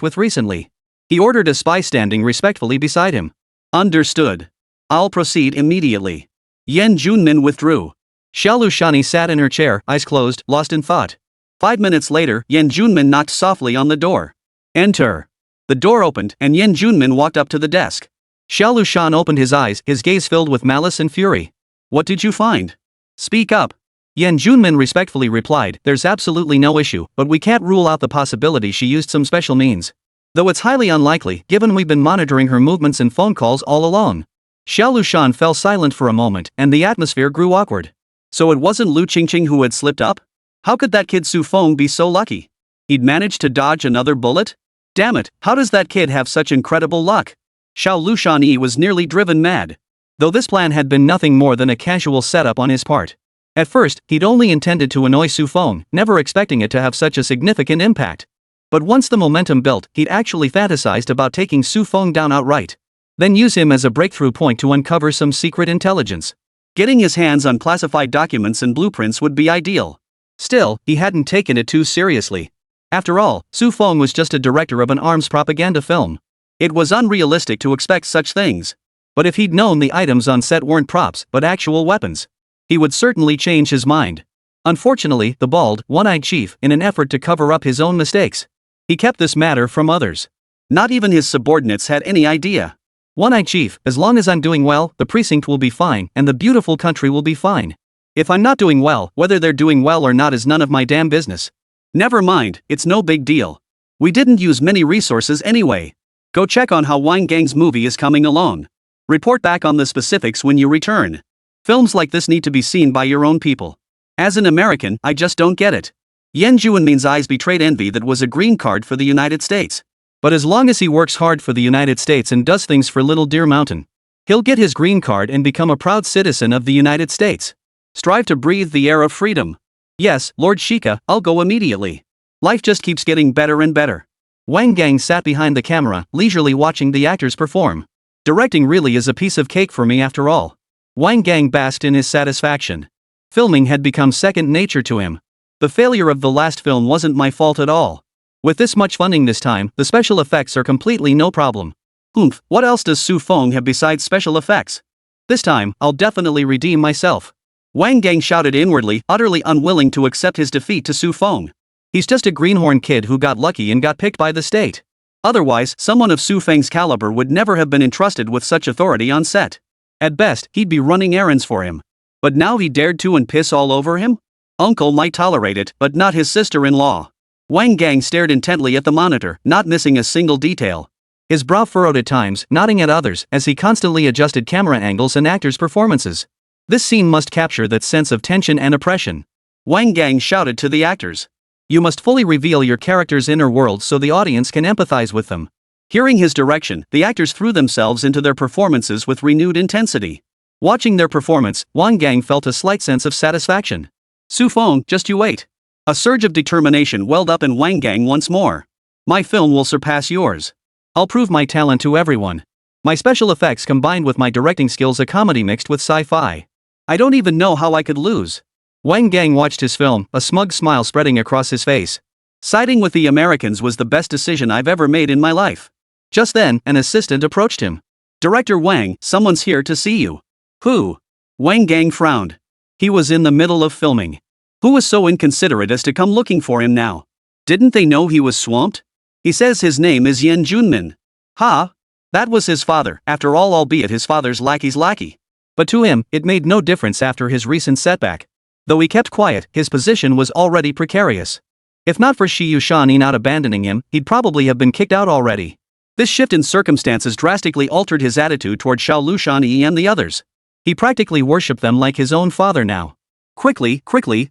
with recently. He ordered a spy standing respectfully beside him. Understood. I'll proceed immediately. Yan Junmin withdrew. Xiao Lushani sat in her chair, eyes closed, lost in thought. 5 minutes later, Yan Junmin knocked softly on the door. Enter. The door opened, and Yan Junmin walked up to the desk. Xiao Lushan opened his eyes, his gaze filled with malice and fury. What did you find? Speak up. Yan Junmin respectfully replied, there's absolutely no issue, but we can't rule out the possibility she used some special means. Though it's highly unlikely, given we've been monitoring her movements and phone calls all along. Xiao Lushan fell silent for a moment, and the atmosphere grew awkward. So it wasn't Lu Qingqing who had slipped up? How could that kid Su Feng be so lucky? He'd managed to dodge another bullet? Damn it, how does that kid have such incredible luck? Xiao Lushan was nearly driven mad. Though this plan had been nothing more than a casual setup on his part. At first, he'd only intended to annoy Su Feng, never expecting it to have such a significant impact. But once the momentum built, he'd actually fantasized about taking Su Feng down outright. Then use him as a breakthrough point to uncover some secret intelligence. Getting his hands on classified documents and blueprints would be ideal. Still, he hadn't taken it too seriously. After all, Su Feng was just a director of an arms propaganda film. It was unrealistic to expect such things. But if he'd known the items on set weren't props, but actual weapons, he would certainly change his mind. Unfortunately, the bald, one-eyed chief, in an effort to cover up his own mistakes, he kept this matter from others. Not even his subordinates had any idea. One-eyed chief, as long as I'm doing well, the precinct will be fine, and the beautiful country will be fine. If I'm not doing well, whether they're doing well or not is none of my damn business. Never mind, it's no big deal. We didn't use many resources anyway. Go check on how Wang Gang's movie is coming along. Report back on the specifics when you return. Films like this need to be seen by your own people. As an American, I just don't get it. Yan Junmin's eyes betrayed envy that was a green card for the United States. But as long as he works hard for the United States and does things for Little Deer Mountain, he'll get his green card and become a proud citizen of the United States. Strive to breathe the air of freedom. Yes, Lord Shika, I'll go immediately. Life just keeps getting better and better. Wang Gang sat behind the camera, leisurely watching the actors perform. Directing really is a piece of cake for me after all. Wang Gang basked in his satisfaction. Filming had become second nature to him. The failure of the last film wasn't my fault at all. With this much funding this time, the special effects are completely no problem. What else does Su Feng have besides special effects? This time, I'll definitely redeem myself. Wang Gang shouted inwardly, utterly unwilling to accept his defeat to Su Feng. He's just a greenhorn kid who got lucky and got picked by the state. Otherwise, someone of Su Feng's caliber would never have been entrusted with such authority on set. At best, he'd be running errands for him. But now he dared to and piss all over him? Uncle might tolerate it, but not his sister-in-law. Wang Gang stared intently at the monitor, not missing a single detail. His brow furrowed at times, nodding at others, as he constantly adjusted camera angles and actors' performances. This scene must capture that sense of tension and oppression. Wang Gang shouted to the actors. You must fully reveal your character's inner world so the audience can empathize with them. Hearing his direction, the actors threw themselves into their performances with renewed intensity. Watching their performance, Wang Gang felt a slight sense of satisfaction. Su Feng, just you wait. A surge of determination welled up in Wang Gang once more. My film will surpass yours. I'll prove my talent to everyone. My special effects combined with my directing skills, a comedy mixed with sci-fi. I don't even know how I could lose. Wang Gang watched his film, a smug smile spreading across his face. Siding with the Americans was the best decision I've ever made in my life. Just then, an assistant approached him. Director Wang, someone's here to see you. Who? Wang Gang frowned. He was in the middle of filming. Who was so inconsiderate as to come looking for him now? Didn't they know he was swamped? He says his name is Yan Junmin. Ha! That was his father, after all, albeit his father's lackey's lackey. But to him, it made no difference after his recent setback. Though he kept quiet, his position was already precarious. If not for Shi Yushani not abandoning him, he'd probably have been kicked out already. This shift in circumstances drastically altered his attitude toward Xiao Lushani and the others. He practically worshipped them like his own father now. Quickly,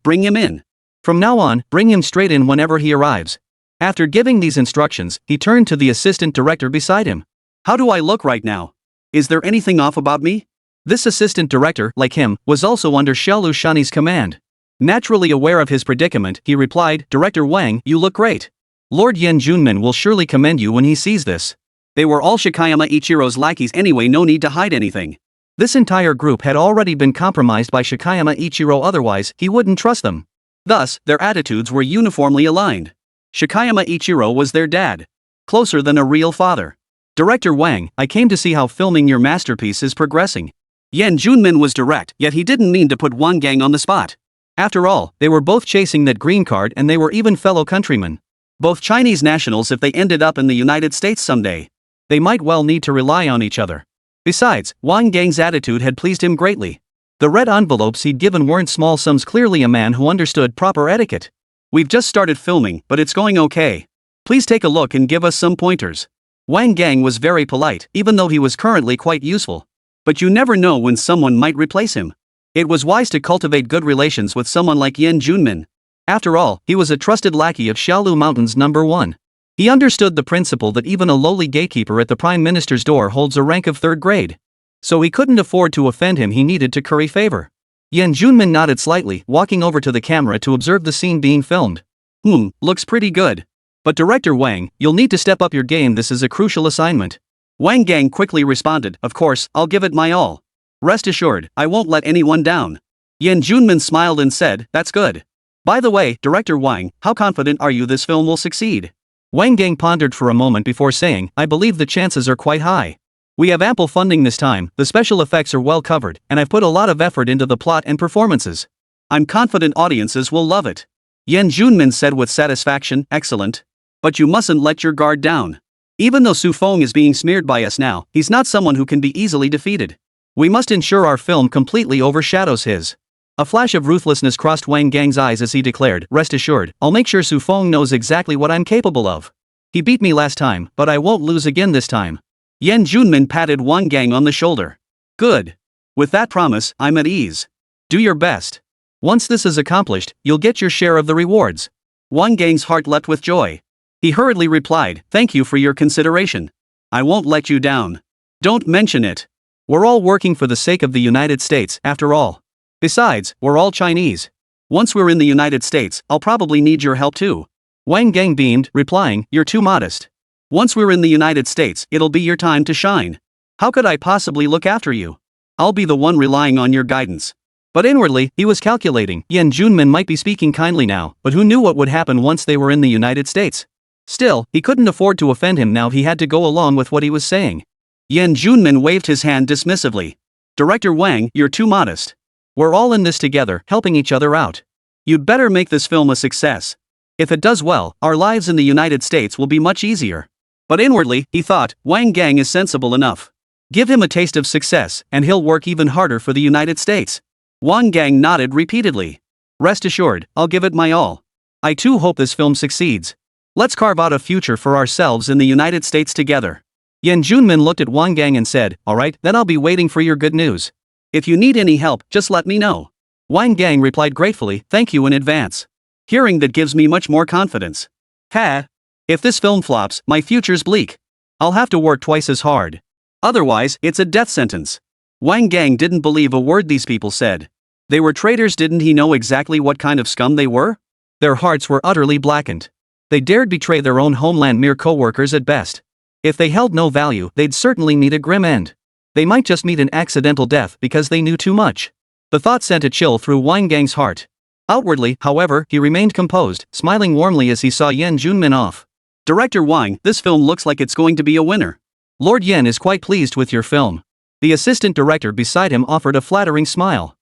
bring him in. From now on, bring him straight in whenever he arrives. After giving these instructions, he turned to the assistant director beside him. How do I look right now? Is there anything off about me? This assistant director, like him, was also under Xiao Lushani's command. Naturally aware of his predicament, he replied, Director Wang, you look great. Lord Yen Junmin will surely commend you when he sees this. They were all Shikayama Ichiro's lackeys anyway, no need to hide anything. This entire group had already been compromised by Shikayama Ichiro, otherwise he wouldn't trust them. Thus, their attitudes were uniformly aligned. Shikayama Ichiro was their dad. Closer than a real father. Director Wang, I came to see how filming your masterpiece is progressing. Yen Junmin was direct, yet he didn't mean to put Wang Gang on the spot. After all, they were both chasing that green card and they were even fellow countrymen. Both Chinese nationals if they ended up in the United States someday. They might well need to rely on each other. Besides, Wang Gang's attitude had pleased him greatly. The red envelopes he'd given weren't small sums, clearly a man who understood proper etiquette. We've just started filming, but it's going okay. Please take a look and give us some pointers. Wang Gang was very polite, even though he was currently quite useful. But you never know when someone might replace him. It was wise to cultivate good relations with someone like Yen Junmin. After all, he was a trusted lackey of Xiaolu Mountain's #1. He understood the principle that even a lowly gatekeeper at the Prime Minister's door holds a rank of 3rd grade. So he couldn't afford to offend him, he needed to curry favor. Yen Junmin nodded slightly, walking over to the camera to observe the scene being filmed. Looks pretty good. But Director Wang, you'll need to step up your game, this is a crucial assignment. Wang Gang quickly responded, of course, I'll give it my all. Rest assured, I won't let anyone down. Yen Junmin smiled and said, that's good. By the way, Director Wang, how confident are you this film will succeed? Wang Gang pondered for a moment before saying, I believe the chances are quite high. We have ample funding this time, the special effects are well covered, and I've put a lot of effort into the plot and performances. I'm confident audiences will love it. Yen Junmin said with satisfaction, excellent. But you mustn't let your guard down. Even though Su Feng is being smeared by us now, he's not someone who can be easily defeated. We must ensure our film completely overshadows his. A flash of ruthlessness crossed Wang Gang's eyes as he declared, rest assured, I'll make sure Su Feng knows exactly what I'm capable of. He beat me last time, but I won't lose again this time. Yen Junmin patted Wang Gang on the shoulder. Good. With that promise, I'm at ease. Do your best. Once this is accomplished, you'll get your share of the rewards. Wang Gang's heart leapt with joy. He hurriedly replied, thank you for your consideration. I won't let you down. Don't mention it. We're all working for the sake of the United States, after all. Besides, we're all Chinese. Once we're in the United States, I'll probably need your help too. Wang Gang beamed, replying, you're too modest. Once we're in the United States, it'll be your time to shine. How could I possibly look after you? I'll be the one relying on your guidance. But inwardly, he was calculating, Yen Junmin might be speaking kindly now, but who knew what would happen once they were in the United States? Still, he couldn't afford to offend him now, he had to go along with what he was saying. Yen Junmin waved his hand dismissively. Director Wang, you're too modest. We're all in this together, helping each other out. You'd better make this film a success. If it does well, our lives in the United States will be much easier. But inwardly, he thought, Wang Gang is sensible enough. Give him a taste of success, and he'll work even harder for the United States. Wang Gang nodded repeatedly. Rest assured, I'll give it my all. I too hope this film succeeds. Let's carve out a future for ourselves in the United States together. Yen Junmin looked at Wang Gang and said, alright, then I'll be waiting for your good news. If you need any help, just let me know. Wang Gang replied gratefully, thank you in advance. Hearing that gives me much more confidence. If this film flops, my future's bleak. I'll have to work twice as hard. Otherwise, it's a death sentence. Wang Gang didn't believe a word these people said. They were traitors, didn't he know exactly what kind of scum they were? Their hearts were utterly blackened. They dared betray their own homeland, mere co-workers at best. If they held no value, they'd certainly meet a grim end. They might just meet an accidental death because they knew too much. The thought sent a chill through Wang Gang's heart. Outwardly, however, he remained composed, smiling warmly as he saw Yen Junmin off. Director Wang, this film looks like it's going to be a winner. Lord Yen is quite pleased with your film. The assistant director beside him offered a flattering smile.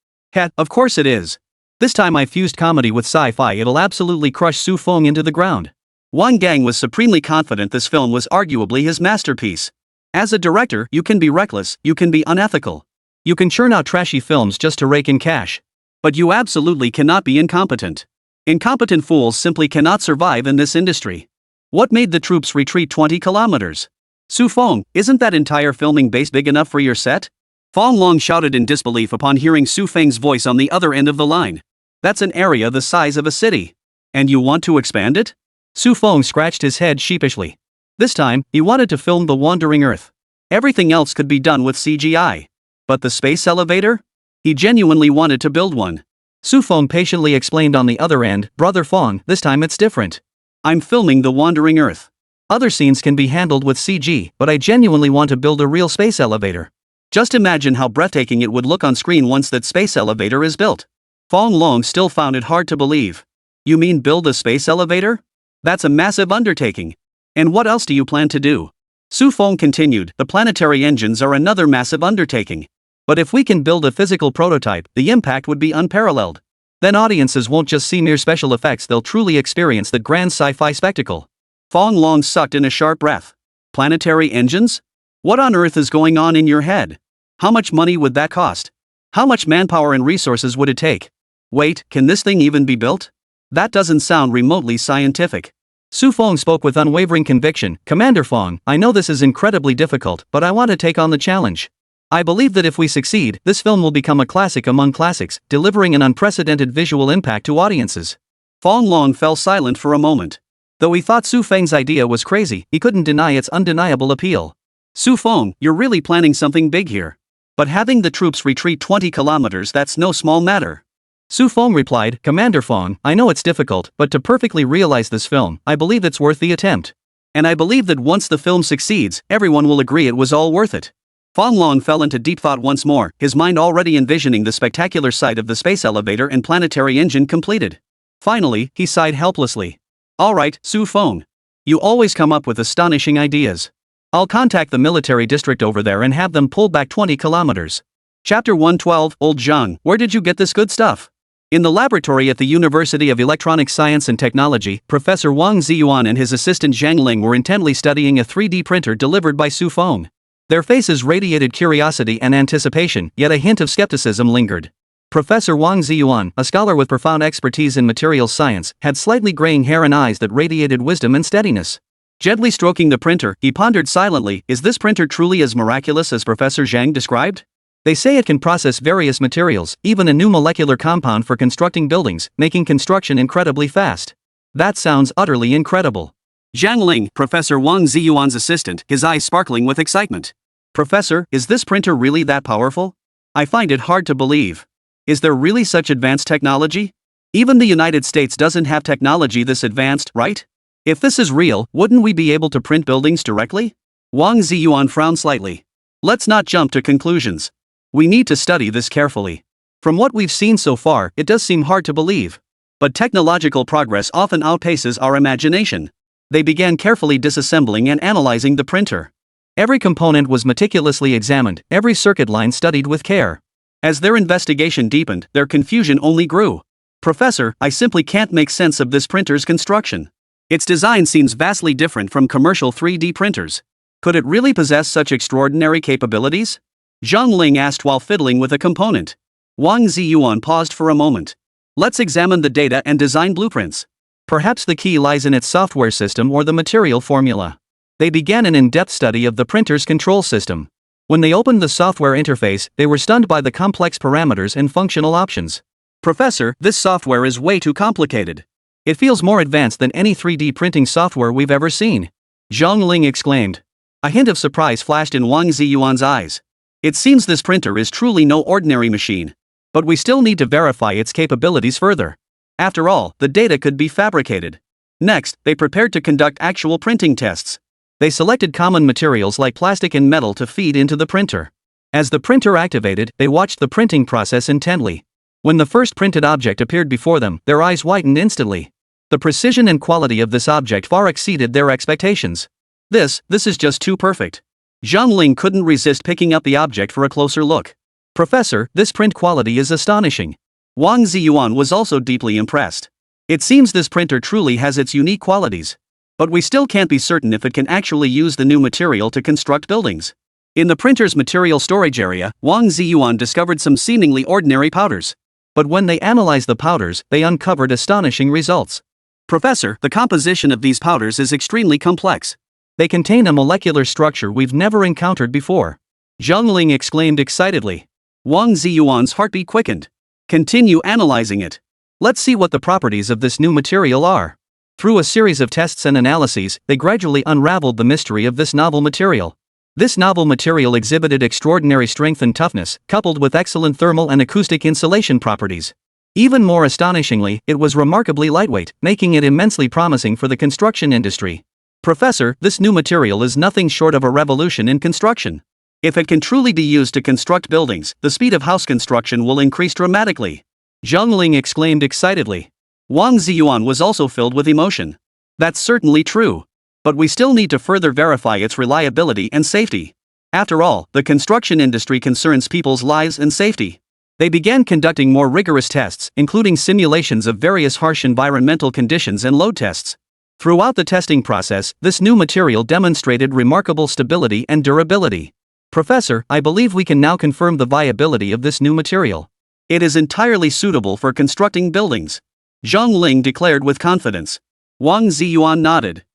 Of course it is. This time I fused comedy with sci-fi, it'll absolutely crush Su Feng into the ground. Wang Gang was supremely confident this film was arguably his masterpiece. As a director, you can be reckless, you can be unethical. You can churn out trashy films just to rake in cash. But you absolutely cannot be incompetent. Incompetent fools simply cannot survive in this industry. What made the troops retreat 20 kilometers? Su Feng, isn't that entire filming base big enough for your set? Fong Long shouted in disbelief upon hearing Su Feng's voice on the other end of the line. That's an area the size of a city. And you want to expand it? Su Feng scratched his head sheepishly. This time, he wanted to film the wandering Earth. Everything else could be done with CGI. But the space elevator? He genuinely wanted to build one. Su Feng patiently explained on the other end, Brother Fong, this time it's different. I'm filming the wandering Earth. Other scenes can be handled with CG, but I genuinely want to build a real space elevator. Just imagine how breathtaking it would look on screen once that space elevator is built. Fong Long still found it hard to believe. You mean build a space elevator? That's a massive undertaking. And what else do you plan to do? Su Feng continued, the planetary engines are another massive undertaking. But if we can build a physical prototype, the impact would be unparalleled. Then audiences won't just see mere special effects, they'll truly experience the grand sci-fi spectacle. Fong Long sucked in a sharp breath. Planetary engines? What on earth is going on in your head? How much money would that cost? How much manpower and resources would it take? Wait, can this thing even be built? That doesn't sound remotely scientific. Su Feng spoke with unwavering conviction. Commander Fong, I know this is incredibly difficult, but I want to take on the challenge. I believe that if we succeed, this film will become a classic among classics, delivering an unprecedented visual impact to audiences. Fong Long fell silent for a moment. Though he thought Su Feng's idea was crazy, he couldn't deny its undeniable appeal. Su Feng, you're really planning something big here. But having the troops retreat 20 kilometers, that's no small matter. Su Feng replied, Commander Fong, I know it's difficult, but to perfectly realize this film, I believe it's worth the attempt. And I believe that once the film succeeds, everyone will agree it was all worth it. Fong Long fell into deep thought once more, his mind already envisioning the spectacular sight of the space elevator and planetary engine completed. Finally, he sighed helplessly. Alright, Su Feng. You always come up with astonishing ideas. I'll contact the military district over there and have them pull back 20 kilometers. Chapter 112, Old Zhang, where did you get this good stuff? In the laboratory at the University of Electronic Science and Technology, Professor Wang Ziyuan and his assistant Zhang Ling were intently studying a 3D printer delivered by Su Feng. Their faces radiated curiosity and anticipation, yet a hint of skepticism lingered. Professor Wang Ziyuan, a scholar with profound expertise in materials science, had slightly graying hair and eyes that radiated wisdom and steadiness. Gently stroking the printer, he pondered silently, is this printer truly as miraculous as Professor Zhang described? They say it can process various materials, even a new molecular compound for constructing buildings, making construction incredibly fast. That sounds utterly incredible. Zhang Ling, Professor Wang Ziyuan's assistant, his eyes sparkling with excitement. Professor, is this printer really that powerful? I find it hard to believe. Is there really such advanced technology? Even the United States doesn't have technology this advanced, right? If this is real, wouldn't we be able to print buildings directly? Wang Ziyuan frowned slightly. Let's not jump to conclusions. We need to study this carefully. From what we've seen so far, it does seem hard to believe. But technological progress often outpaces our imagination. They began carefully disassembling and analyzing the printer. Every component was meticulously examined, every circuit line studied with care. As their investigation deepened, their confusion only grew. Professor, I simply can't make sense of this printer's construction. Its design seems vastly different from commercial 3D printers. Could it really possess such extraordinary capabilities? Zhang Ling asked while fiddling with a component. Wang Ziyuan paused for a moment. Let's examine the data and design blueprints. Perhaps the key lies in its software system or the material formula. They began an in-depth study of the printer's control system. When they opened the software interface, they were stunned by the complex parameters and functional options. Professor, this software is way too complicated. It feels more advanced than any 3D printing software we've ever seen. Zhang Ling exclaimed. A hint of surprise flashed in Wang Ziyuan's eyes. It seems this printer is truly no ordinary machine. But we still need to verify its capabilities further. After all, the data could be fabricated. Next, they prepared to conduct actual printing tests. They selected common materials like plastic and metal to feed into the printer. As the printer activated, they watched the printing process intently. When the first printed object appeared before them, their eyes widened instantly. The precision and quality of this object far exceeded their expectations. This is just too perfect. Zhang Ling couldn't resist picking up the object for a closer look. Professor, this print quality is astonishing. Wang Ziyuan was also deeply impressed. It seems this printer truly has its unique qualities. But we still can't be certain if it can actually use the new material to construct buildings. In the printer's material storage area, Wang Ziyuan discovered some seemingly ordinary powders. But when they analyzed the powders, they uncovered astonishing results. Professor, the composition of these powders is extremely complex. They contain a molecular structure we've never encountered before. Zhang Ling exclaimed excitedly. Wang Ziyuan's heartbeat quickened. Continue analyzing it. Let's see what the properties of this new material are. Through a series of tests and analyses, they gradually unraveled the mystery of this novel material. This novel material exhibited extraordinary strength and toughness, coupled with excellent thermal and acoustic insulation properties. Even more astonishingly, it was remarkably lightweight, making it immensely promising for the construction industry. Professor, this new material is nothing short of a revolution in construction. If it can truly be used to construct buildings, the speed of house construction will increase dramatically. Zhang Ling exclaimed excitedly. Wang Ziyuan was also filled with emotion. That's certainly true. But we still need to further verify its reliability and safety. After all, the construction industry concerns people's lives and safety. They began conducting more rigorous tests, including simulations of various harsh environmental conditions and load tests. Throughout the testing process, this new material demonstrated remarkable stability and durability. Professor, I believe we can now confirm the viability of this new material. It is entirely suitable for constructing buildings. Zhang Ling declared with confidence. Wang Ziyuan nodded.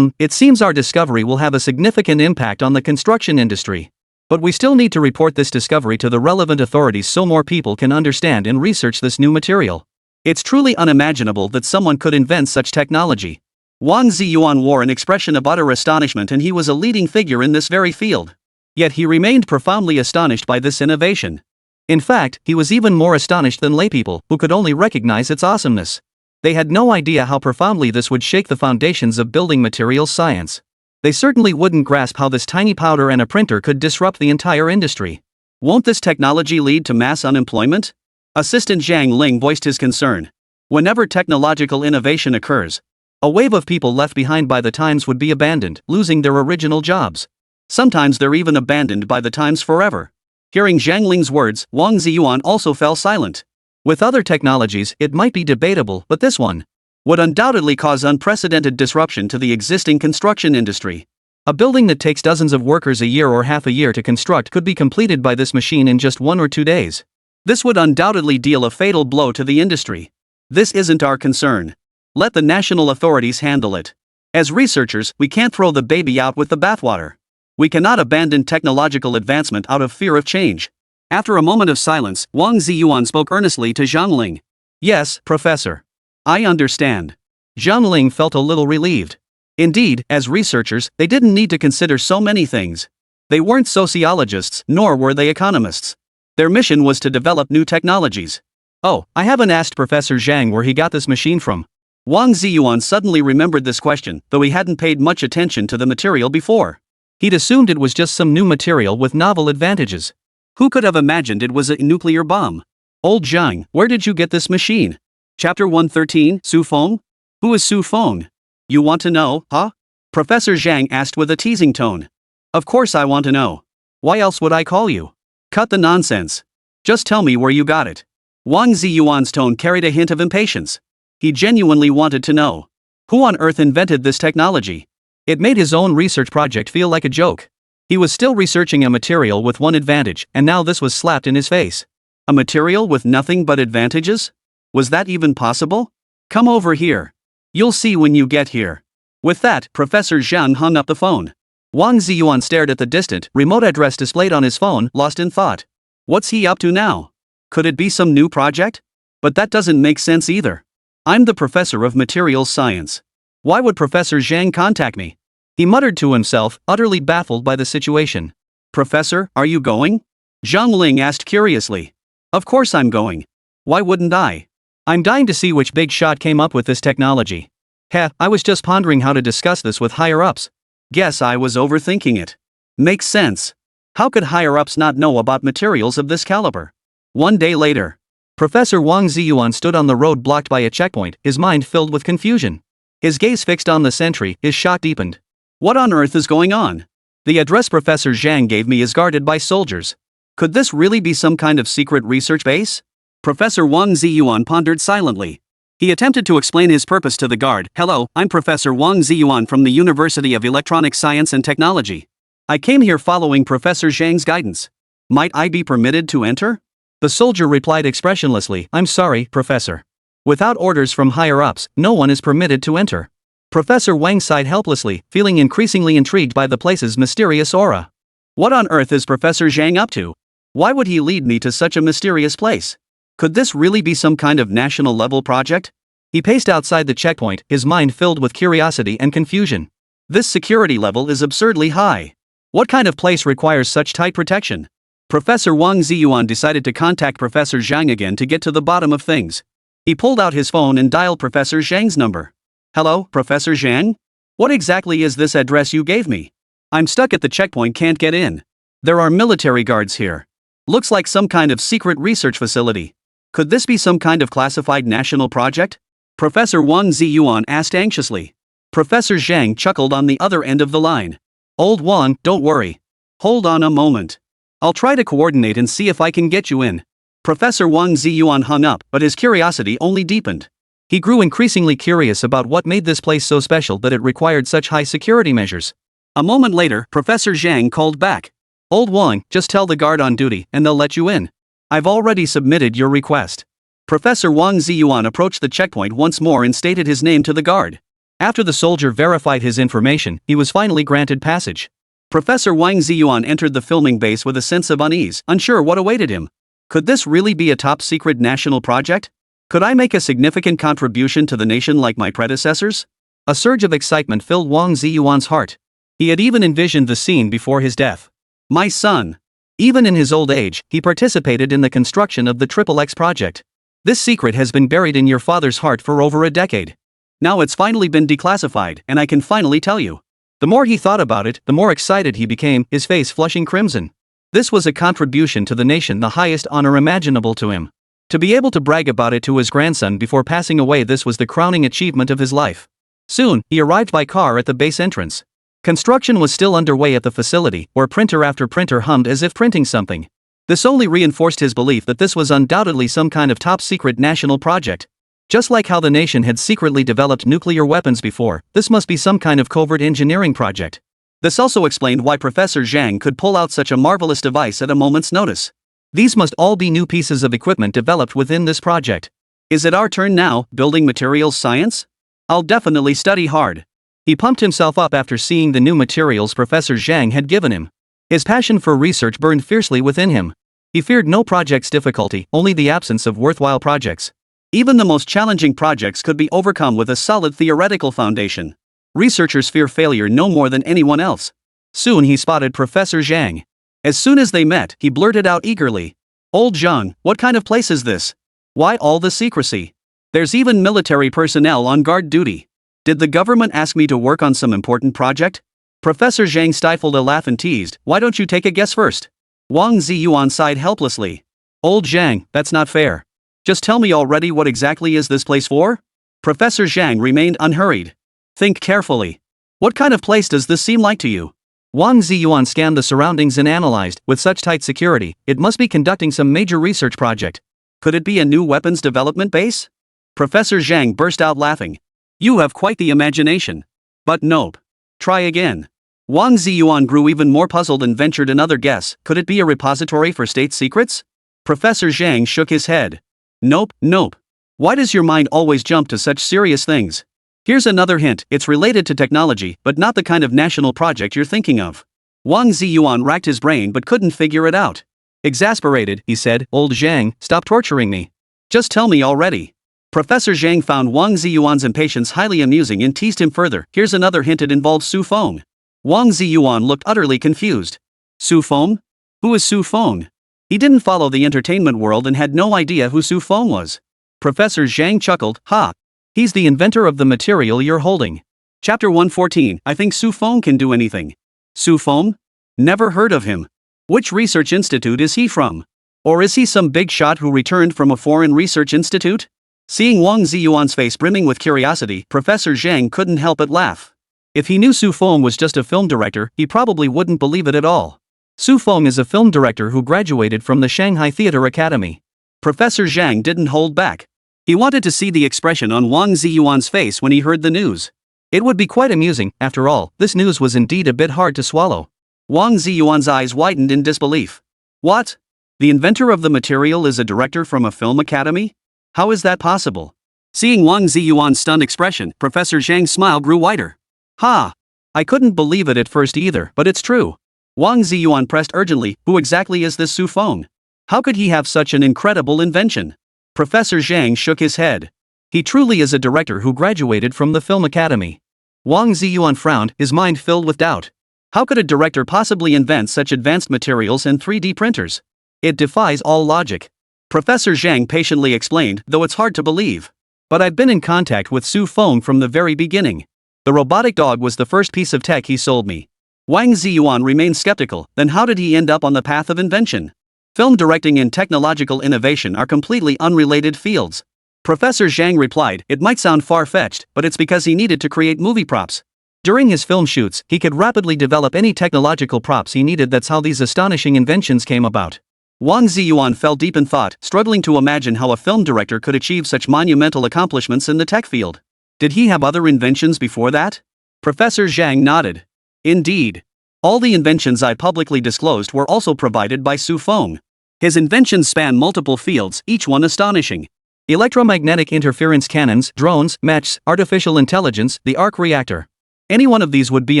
It seems our discovery will have a significant impact on the construction industry. But we still need to report this discovery to the relevant authorities so more people can understand and research this new material. It's truly unimaginable that someone could invent such technology. Wang Ziyuan wore an expression of utter astonishment, and he was a leading figure in this very field. Yet he remained profoundly astonished by this innovation. In fact, he was even more astonished than laypeople, who could only recognize its awesomeness. They had no idea how profoundly this would shake the foundations of building materials science. They certainly wouldn't grasp how this tiny powder and a printer could disrupt the entire industry. Won't this technology lead to mass unemployment? Assistant Zhang Ling voiced his concern. Whenever technological innovation occurs, a wave of people left behind by the times would be abandoned, losing their original jobs. Sometimes they're even abandoned by the times forever. Hearing Zhang Ling's words, Wang Ziyuan also fell silent. With other technologies, it might be debatable, but this one would undoubtedly cause unprecedented disruption to the existing construction industry. A building that takes dozens of workers a year or half a year to construct could be completed by this machine in just 1 or 2 days. This would undoubtedly deal a fatal blow to the industry. This isn't our concern. Let the national authorities handle it. As researchers, we can't throw the baby out with the bathwater. We cannot abandon technological advancement out of fear of change. After a moment of silence, Wang Ziyuan spoke earnestly to Zhang Ling. Yes, Professor. I understand. Zhang Ling felt a little relieved. Indeed, as researchers, they didn't need to consider so many things. They weren't sociologists, nor were they economists. Their mission was to develop new technologies. Oh, I haven't asked Professor Zhang where he got this machine from. Wang Ziyuan suddenly remembered this question, though he hadn't paid much attention to the material before. He'd assumed it was just some new material with novel advantages. Who could have imagined it was a nuclear bomb? Old Zhang, where did you get this machine? Chapter 113, Su Feng? Who is Su Feng? You want to know, huh? Professor Zhang asked with a teasing tone. Of course I want to know. Why else would I call you? Cut the nonsense. Just tell me where you got it. Wang Ziyuan's tone carried a hint of impatience. He genuinely wanted to know. Who on earth invented this technology? It made his own research project feel like a joke. He was still researching a material with one advantage, and now this was slapped in his face. A material with nothing but advantages? Was that even possible? Come over here. You'll see when you get here. With that, Professor Zhang hung up the phone. Wang Ziyuan stared at the distant, remote address displayed on his phone, lost in thought. What's he up to now? Could it be some new project? But that doesn't make sense either. I'm the professor of materials science. Why would Professor Zhang contact me? He muttered to himself, utterly baffled by the situation. Professor, are you going? Zhang Ling asked curiously. Of course I'm going. Why wouldn't I? I'm dying to see which big shot came up with this technology. I was just pondering how to discuss this with higher-ups. Guess I was overthinking it. Makes sense. How could higher-ups not know about materials of this caliber? One day later, Professor Wang Ziyuan stood on the road blocked by a checkpoint, his mind filled with confusion. His gaze fixed on the sentry, his shock deepened. What on earth is going on? The address Professor Zhang gave me is guarded by soldiers. Could this really be some kind of secret research base? Professor Wang Ziyuan pondered silently. He attempted to explain his purpose to the guard. Hello, I'm Professor Wang Ziyuan from the University of Electronic Science and Technology. I came here following Professor Zhang's guidance. Might I be permitted to enter? The soldier replied expressionlessly, I'm sorry, Professor. Without orders from higher-ups, no one is permitted to enter. Professor Wang sighed helplessly, feeling increasingly intrigued by the place's mysterious aura. What on earth is Professor Zhang up to? Why would he lead me to such a mysterious place? Could this really be some kind of national-level project? He paced outside the checkpoint, his mind filled with curiosity and confusion. This security level is absurdly high. What kind of place requires such tight protection? Professor Wang Ziyuan decided to contact Professor Zhang again to get to the bottom of things. He pulled out his phone and dialed Professor Zhang's number. Hello, Professor Zhang? What exactly is this address you gave me? I'm stuck at the checkpoint, can't get in. There are military guards here. Looks like some kind of secret research facility. Could this be some kind of classified national project? Professor Wang Ziyuan asked anxiously. Professor Zhang chuckled on the other end of the line. Old Wang, don't worry. Hold on a moment. I'll try to coordinate and see if I can get you in. Professor Wang Ziyuan hung up, but his curiosity only deepened. He grew increasingly curious about what made this place so special that it required such high security measures. A moment later, Professor Zhang called back. Old Wang, just tell the guard on duty, and they'll let you in. I've already submitted your request. Professor Wang Ziyuan approached the checkpoint once more and stated his name to the guard. After the soldier verified his information, he was finally granted passage. Professor Wang Ziyuan entered the filming base with a sense of unease, unsure what awaited him. Could this really be a top-secret national project? Could I make a significant contribution to the nation like my predecessors? A surge of excitement filled Wang Ziyuan's heart. He had even envisioned the scene before his death. My son. Even in his old age, he participated in the construction of the XXX project. This secret has been buried in your father's heart for over a decade. Now it's finally been declassified, and I can finally tell you. The more he thought about it, the more excited he became, his face flushing crimson. This was a contribution to the nation, the highest honor imaginable to him. To be able to brag about it to his grandson before passing away, this was the crowning achievement of his life. Soon, he arrived by car at the base entrance. Construction was still underway at the facility, where printer after printer hummed as if printing something. This only reinforced his belief that this was undoubtedly some kind of top-secret national project. Just like how the nation had secretly developed nuclear weapons before, this must be some kind of covert engineering project. This also explained why Professor Zhang could pull out such a marvelous device at a moment's notice. These must all be new pieces of equipment developed within this project. Is it our turn now, building materials science? I'll definitely study hard. He pumped himself up after seeing the new materials Professor Zhang had given him. His passion for research burned fiercely within him. He feared no project's difficulty, only the absence of worthwhile projects. Even the most challenging projects could be overcome with a solid theoretical foundation. Researchers fear failure no more than anyone else. Soon he spotted Professor Zhang. As soon as they met, he blurted out eagerly. Old Zhang, what kind of place is this? Why all the secrecy? There's even military personnel on guard duty. Did the government ask me to work on some important project? Professor Zhang stifled a laugh and teased, why don't you take a guess first? Wang Ziyuan sighed helplessly. Old Zhang, that's not fair. Just tell me already, what exactly is this place for? Professor Zhang remained unhurried. Think carefully. What kind of place does this seem like to you? Wang Ziyuan scanned the surroundings and analyzed, with such tight security, it must be conducting some major research project. Could it be a new weapons development base? Professor Zhang burst out laughing. You have quite the imagination. But nope. Try again. Wang Ziyuan grew even more puzzled and ventured another guess. Could it be a repository for state secrets? Professor Zhang shook his head. Nope, nope. Why does your mind always jump to such serious things? Here's another hint, it's related to technology, but not the kind of national project you're thinking of. Wang Ziyuan racked his brain but couldn't figure it out. Exasperated, he said, Old Zhang, stop torturing me. Just tell me already. Professor Zhang found Wang Ziyuan's impatience highly amusing and teased him further. Here's another hint, it involves Su Feng. Wang Ziyuan looked utterly confused. Su Feng? Who is Su Feng? He didn't follow the entertainment world and had no idea who Su Feng was. Professor Zhang chuckled, ha! He's the inventor of the material you're holding. Chapter 114, I think Su Feng can do anything. Su Feng? Never heard of him. Which research institute is he from? Or is he some big shot who returned from a foreign research institute? Seeing Wang Ziyuan's face brimming with curiosity, Professor Zhang couldn't help but laugh. If he knew Su Feng was just a film director, he probably wouldn't believe it at all. Su Feng is a film director who graduated from the Shanghai Theatre Academy. Professor Zhang didn't hold back. He wanted to see the expression on Wang Ziyuan's face when he heard the news. It would be quite amusing, after all, this news was indeed a bit hard to swallow. Wang Ziyuan's eyes widened in disbelief. What? The inventor of the material is a director from a film academy? How is that possible? Seeing Wang Ziyuan's stunned expression, Professor Zhang's smile grew wider. Ha! I couldn't believe it at first either, but it's true. Wang Ziyuan pressed urgently, who exactly is this Su Feng? How could he have such an incredible invention? Professor Zhang shook his head. He truly is a director who graduated from the Film Academy. Wang Ziyuan frowned, his mind filled with doubt. How could a director possibly invent such advanced materials and 3D printers? It defies all logic. Professor Zhang patiently explained, though it's hard to believe. But I've been in contact with Su Feng from the very beginning. The robotic dog was the first piece of tech he sold me. Wang Ziyuan remained skeptical, then how did he end up on the path of invention? Film directing and technological innovation are completely unrelated fields. Professor Zhang replied, it might sound far-fetched, but it's because he needed to create movie props. During his film shoots, he could rapidly develop any technological props he needed. That's how these astonishing inventions came about. Wang Ziyuan fell deep in thought, struggling to imagine how a film director could achieve such monumental accomplishments in the tech field. Did he have other inventions before that? Professor Zhang nodded. Indeed. All the inventions I publicly disclosed were also provided by Su Feng. His inventions span multiple fields, each one astonishing. Electromagnetic interference cannons, drones, mechs, artificial intelligence, the arc reactor. Any one of these would be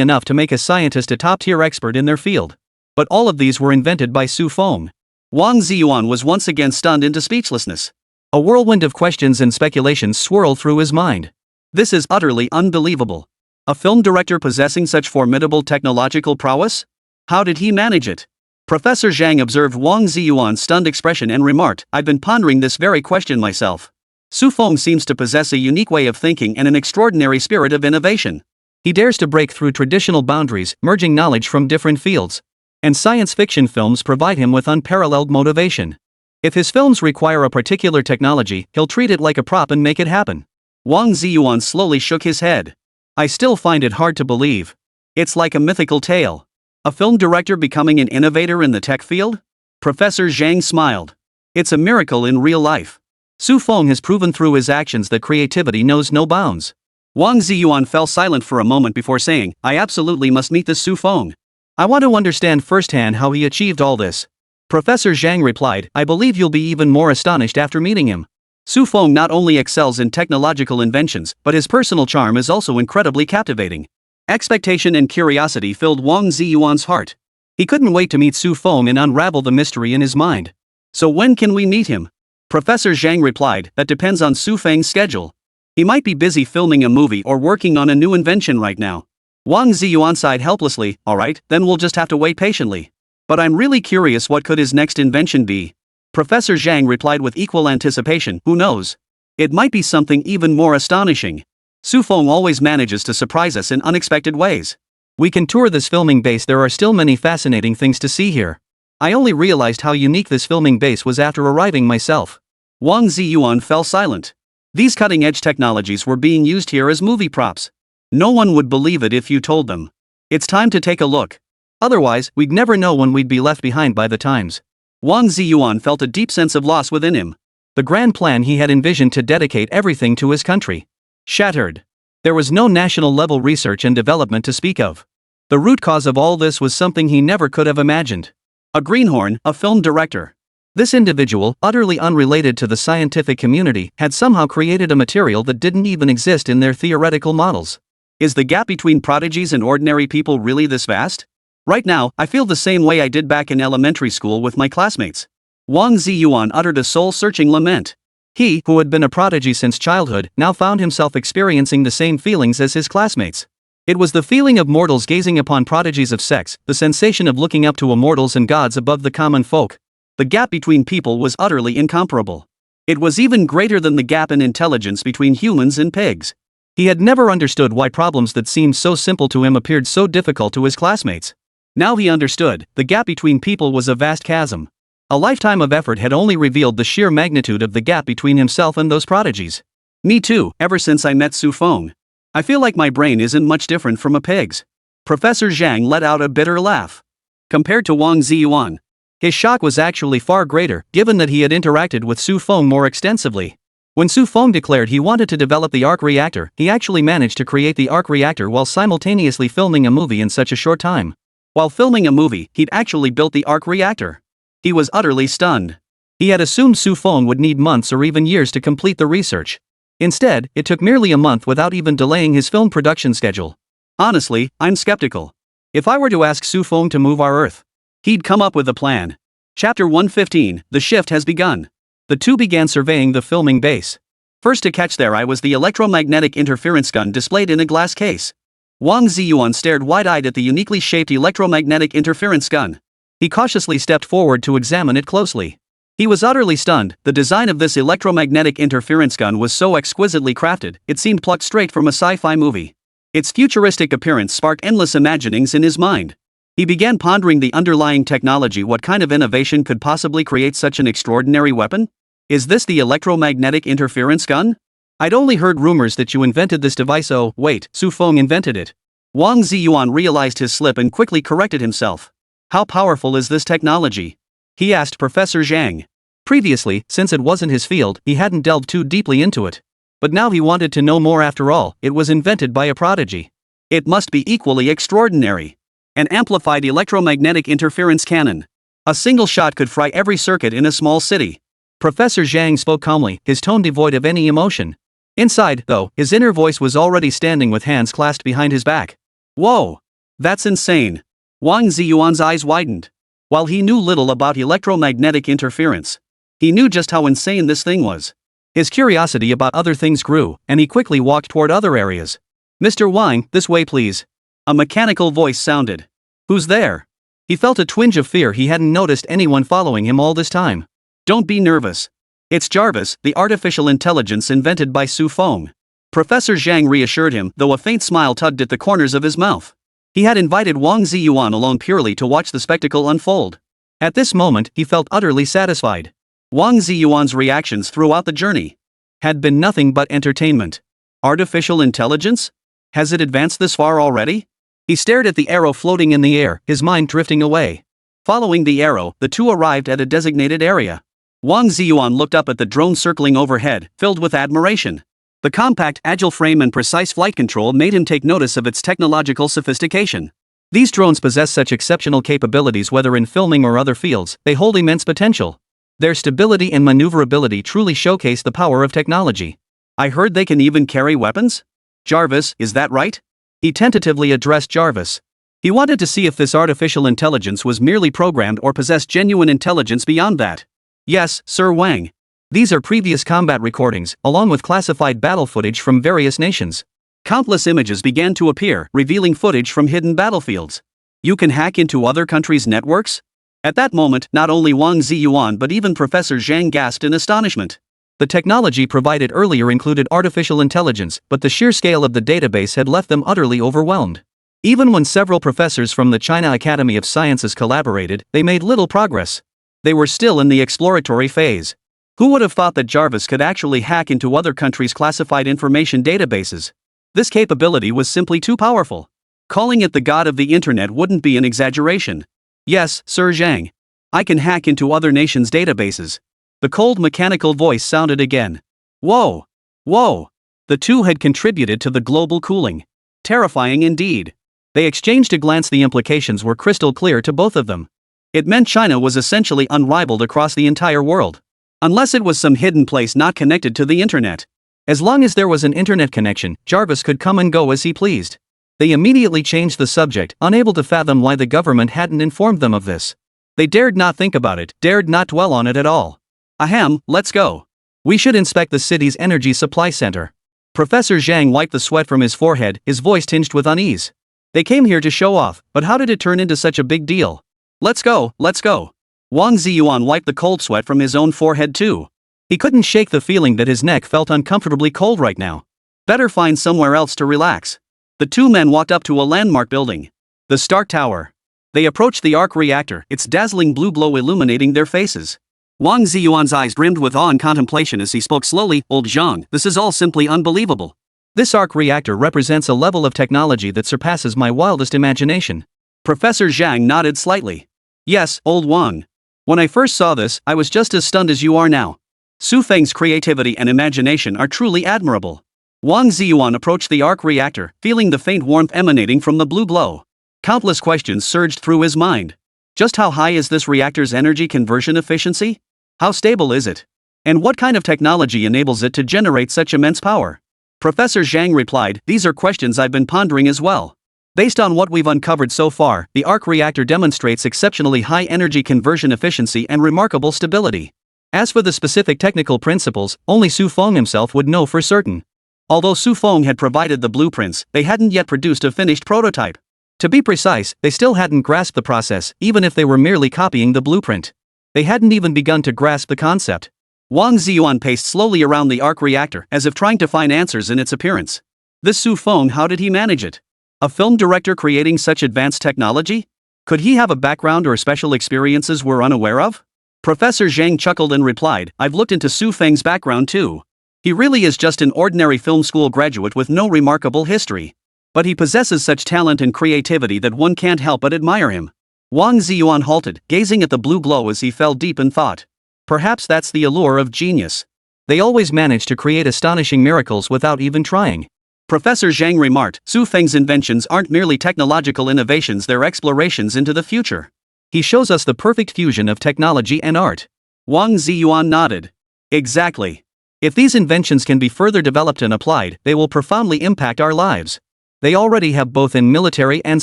enough to make a scientist a top-tier expert in their field. But all of these were invented by Su Feng. Wang Ziyuan was once again stunned into speechlessness. A whirlwind of questions and speculations swirled through his mind. This is utterly unbelievable. A film director possessing such formidable technological prowess? How did he manage it? Professor Zhang observed Wang Ziyuan's stunned expression and remarked, I've been pondering this very question myself. Su Feng seems to possess a unique way of thinking and an extraordinary spirit of innovation. He dares to break through traditional boundaries, merging knowledge from different fields. And science fiction films provide him with unparalleled motivation. If his films require a particular technology, he'll treat it like a prop and make it happen. Wang Ziyuan slowly shook his head. I still find it hard to believe. It's like a mythical tale. A film director becoming an innovator in the tech field? Professor Zhang smiled. It's a miracle in real life. Su Feng has proven through his actions that creativity knows no bounds. Wang Ziyuan fell silent for a moment before saying, I absolutely must meet this Su Feng. I want to understand firsthand how he achieved all this. Professor Zhang replied, I believe you'll be even more astonished after meeting him. Su Feng not only excels in technological inventions, but his personal charm is also incredibly captivating. Expectation and curiosity filled Wang Ziyuan's heart. He couldn't wait to meet Su Feng and unravel the mystery in his mind. So when can we meet him? Professor Zhang replied, that depends on Su Feng's schedule. He might be busy filming a movie or working on a new invention right now. Wang Ziyuan sighed helplessly, alright, then we'll just have to wait patiently. But I'm really curious, what could his next invention be? Professor Zhang replied with equal anticipation, who knows? It might be something even more astonishing. Su Feng always manages to surprise us in unexpected ways. We can tour this filming base. There are still many fascinating things to see here. I only realized how unique this filming base was after arriving myself. Wang Ziyuan fell silent. These cutting-edge technologies were being used here as movie props. No one would believe it if you told them. It's time to take a look. Otherwise, we'd never know when we'd be left behind by the times. Wang Ziyuan felt a deep sense of loss within him. The grand plan he had envisioned to dedicate everything to his country shattered. There was no national-level research and development to speak of. The root cause of all this was something he never could have imagined. A greenhorn, a film director. This individual, utterly unrelated to the scientific community, had somehow created a material that didn't even exist in their theoretical models. Is the gap between prodigies and ordinary people really this vast? Right now, I feel the same way I did back in elementary school with my classmates. Wang Ziyuan uttered a soul-searching lament. He, who had been a prodigy since childhood, now found himself experiencing the same feelings as his classmates. It was the feeling of mortals gazing upon prodigies of sex, the sensation of looking up to immortals and gods above the common folk. The gap between people was utterly incomparable. It was even greater than the gap in intelligence between humans and pigs. He had never understood why problems that seemed so simple to him appeared so difficult to his classmates. Now he understood, the gap between people was a vast chasm. A lifetime of effort had only revealed the sheer magnitude of the gap between himself and those prodigies. Me too, ever since I met Su Feng. I feel like my brain isn't much different from a pig's. Professor Zhang let out a bitter laugh. Compared to Wang Ziyuan, his shock was actually far greater, given that he had interacted with Su Feng more extensively. When Su Feng declared he wanted to develop the arc reactor, he actually managed to create the arc reactor while simultaneously filming a movie in such a short time. While filming a movie, he'd actually built the arc reactor. He was utterly stunned. He had assumed Su Feng would need months or even years to complete the research. Instead, it took merely a month without even delaying his film production schedule. Honestly, I'm skeptical. If I were to ask Su Feng to move our Earth, he'd come up with a plan. Chapter 115, The Shift has begun. The two began surveying the filming base. First to catch their eye was the electromagnetic interference gun displayed in a glass case. Wang Ziyuan stared wide-eyed at the uniquely shaped electromagnetic interference gun. He cautiously stepped forward to examine it closely. He was utterly stunned. The design of this electromagnetic interference gun was so exquisitely crafted, it seemed plucked straight from a sci-fi movie. Its futuristic appearance sparked endless imaginings in his mind. He began pondering the underlying technology. What kind of innovation could possibly create such an extraordinary weapon? Is this the electromagnetic interference gun? I'd only heard rumors that you invented this device. Oh, wait, Su Feng invented it. Wang Ziyuan realized his slip and quickly corrected himself. How powerful is this technology? He asked Professor Zhang. Previously, since it wasn't his field, he hadn't delved too deeply into it. But now he wanted to know more. After all, it was invented by a prodigy. It must be equally extraordinary. An amplified electromagnetic interference cannon. A single shot could fry every circuit in a small city. Professor Zhang spoke calmly, his tone devoid of any emotion. Inside, though, his inner voice was already standing with hands clasped behind his back. Whoa! That's insane. Wang Ziyuan's eyes widened. While he knew little about electromagnetic interference, he knew just how insane this thing was. His curiosity about other things grew, and he quickly walked toward other areas. Mr. Wang, this way please. A mechanical voice sounded. Who's there? He felt a twinge of fear. He hadn't noticed anyone following him all this time. Don't be nervous. It's Jarvis, the artificial intelligence invented by Su Feng. Professor Zhang reassured him, though a faint smile tugged at the corners of his mouth. He had invited Wang Ziyuan alone purely to watch the spectacle unfold. At this moment, he felt utterly satisfied. Wang Ziyuan's reactions throughout the journey had been nothing but entertainment. Artificial intelligence? Has it advanced this far already? He stared at the arrow floating in the air, his mind drifting away. Following the arrow, the two arrived at a designated area. Wang Ziyuan looked up at the drone circling overhead, filled with admiration. The compact, agile frame and precise flight control made him take notice of its technological sophistication. These drones possess such exceptional capabilities. Whether in filming or other fields, they hold immense potential. Their stability and maneuverability truly showcase the power of technology. I heard they can even carry weapons? Jarvis, is that right? He tentatively addressed Jarvis. He wanted to see if this artificial intelligence was merely programmed or possessed genuine intelligence beyond that. Yes, Sir Wang. These are previous combat recordings, along with classified battle footage from various nations. Countless images began to appear, revealing footage from hidden battlefields. You can hack into other countries' networks? At that moment, not only Wang Ziyuan but even Professor Zhang gasped in astonishment. The technology provided earlier included artificial intelligence, but the sheer scale of the database had left them utterly overwhelmed. Even when several professors from the China Academy of Sciences collaborated, they made little progress. They were still in the exploratory phase. Who would have thought that Jarvis could actually hack into other countries' classified information databases? This capability was simply too powerful. Calling it the god of the internet wouldn't be an exaggeration. Yes, Sir Zhang. I can hack into other nations' databases. The cold mechanical voice sounded again. Whoa! Whoa! The two had contributed to the global cooling. Terrifying indeed. They exchanged a glance. The implications were crystal clear to both of them. It meant China was essentially unrivaled across the entire world. Unless it was some hidden place not connected to the internet. As long as there was an internet connection, Jarvis could come and go as he pleased. They immediately changed the subject, unable to fathom why the government hadn't informed them of this. They dared not think about it, dared not dwell on it at all. Ahem, let's go. We should inspect the city's energy supply center. Professor Zhang wiped the sweat from his forehead, his voice tinged with unease. They came here to show off, but how did it turn into such a big deal? Let's go, let's go. Wang Ziyuan wiped the cold sweat from his own forehead too. He couldn't shake the feeling that his neck felt uncomfortably cold right now. Better find somewhere else to relax. The two men walked up to a landmark building. The Stark Tower. They approached the arc reactor, its dazzling blue glow illuminating their faces. Wang Ziyuan's eyes brimmed with awe and contemplation as he spoke slowly. Old Zhang, this is all simply unbelievable. This arc reactor represents a level of technology that surpasses my wildest imagination. Professor Zhang nodded slightly. Yes, old Wang. When I first saw this, I was just as stunned as you are now. Su Feng's creativity and imagination are truly admirable. Wang Ziyuan approached the arc reactor, feeling the faint warmth emanating from the blue glow. Countless questions surged through his mind. Just how high is this reactor's energy conversion efficiency? How stable is it? And what kind of technology enables it to generate such immense power? Professor Zhang replied, these are questions I've been pondering as well. Based on what we've uncovered so far, the arc reactor demonstrates exceptionally high energy conversion efficiency and remarkable stability. As for the specific technical principles, only Su Feng himself would know for certain. Although Su Feng had provided the blueprints, they hadn't yet produced a finished prototype. To be precise, they still hadn't grasped the process, even if they were merely copying the blueprint. They hadn't even begun to grasp the concept. Wang Ziyuan paced slowly around the arc reactor, as if trying to find answers in its appearance. This Su Feng, how did he manage it? A film director creating such advanced technology? Could he have a background or special experiences we're unaware of? Professor Zhang chuckled and replied, I've looked into Su Feng's background too. He really is just an ordinary film school graduate with no remarkable history. But he possesses such talent and creativity that one can't help but admire him. Wang Ziyuan halted, gazing at the blue glow as he fell deep in thought. Perhaps that's the allure of genius. They always manage to create astonishing miracles without even trying. Professor Zhang remarked, Su Feng's inventions aren't merely technological innovations, they're explorations into the future. He shows us the perfect fusion of technology and art. Wang Ziyuan nodded. Exactly. If these inventions can be further developed and applied, they will profoundly impact our lives. They already have both in military and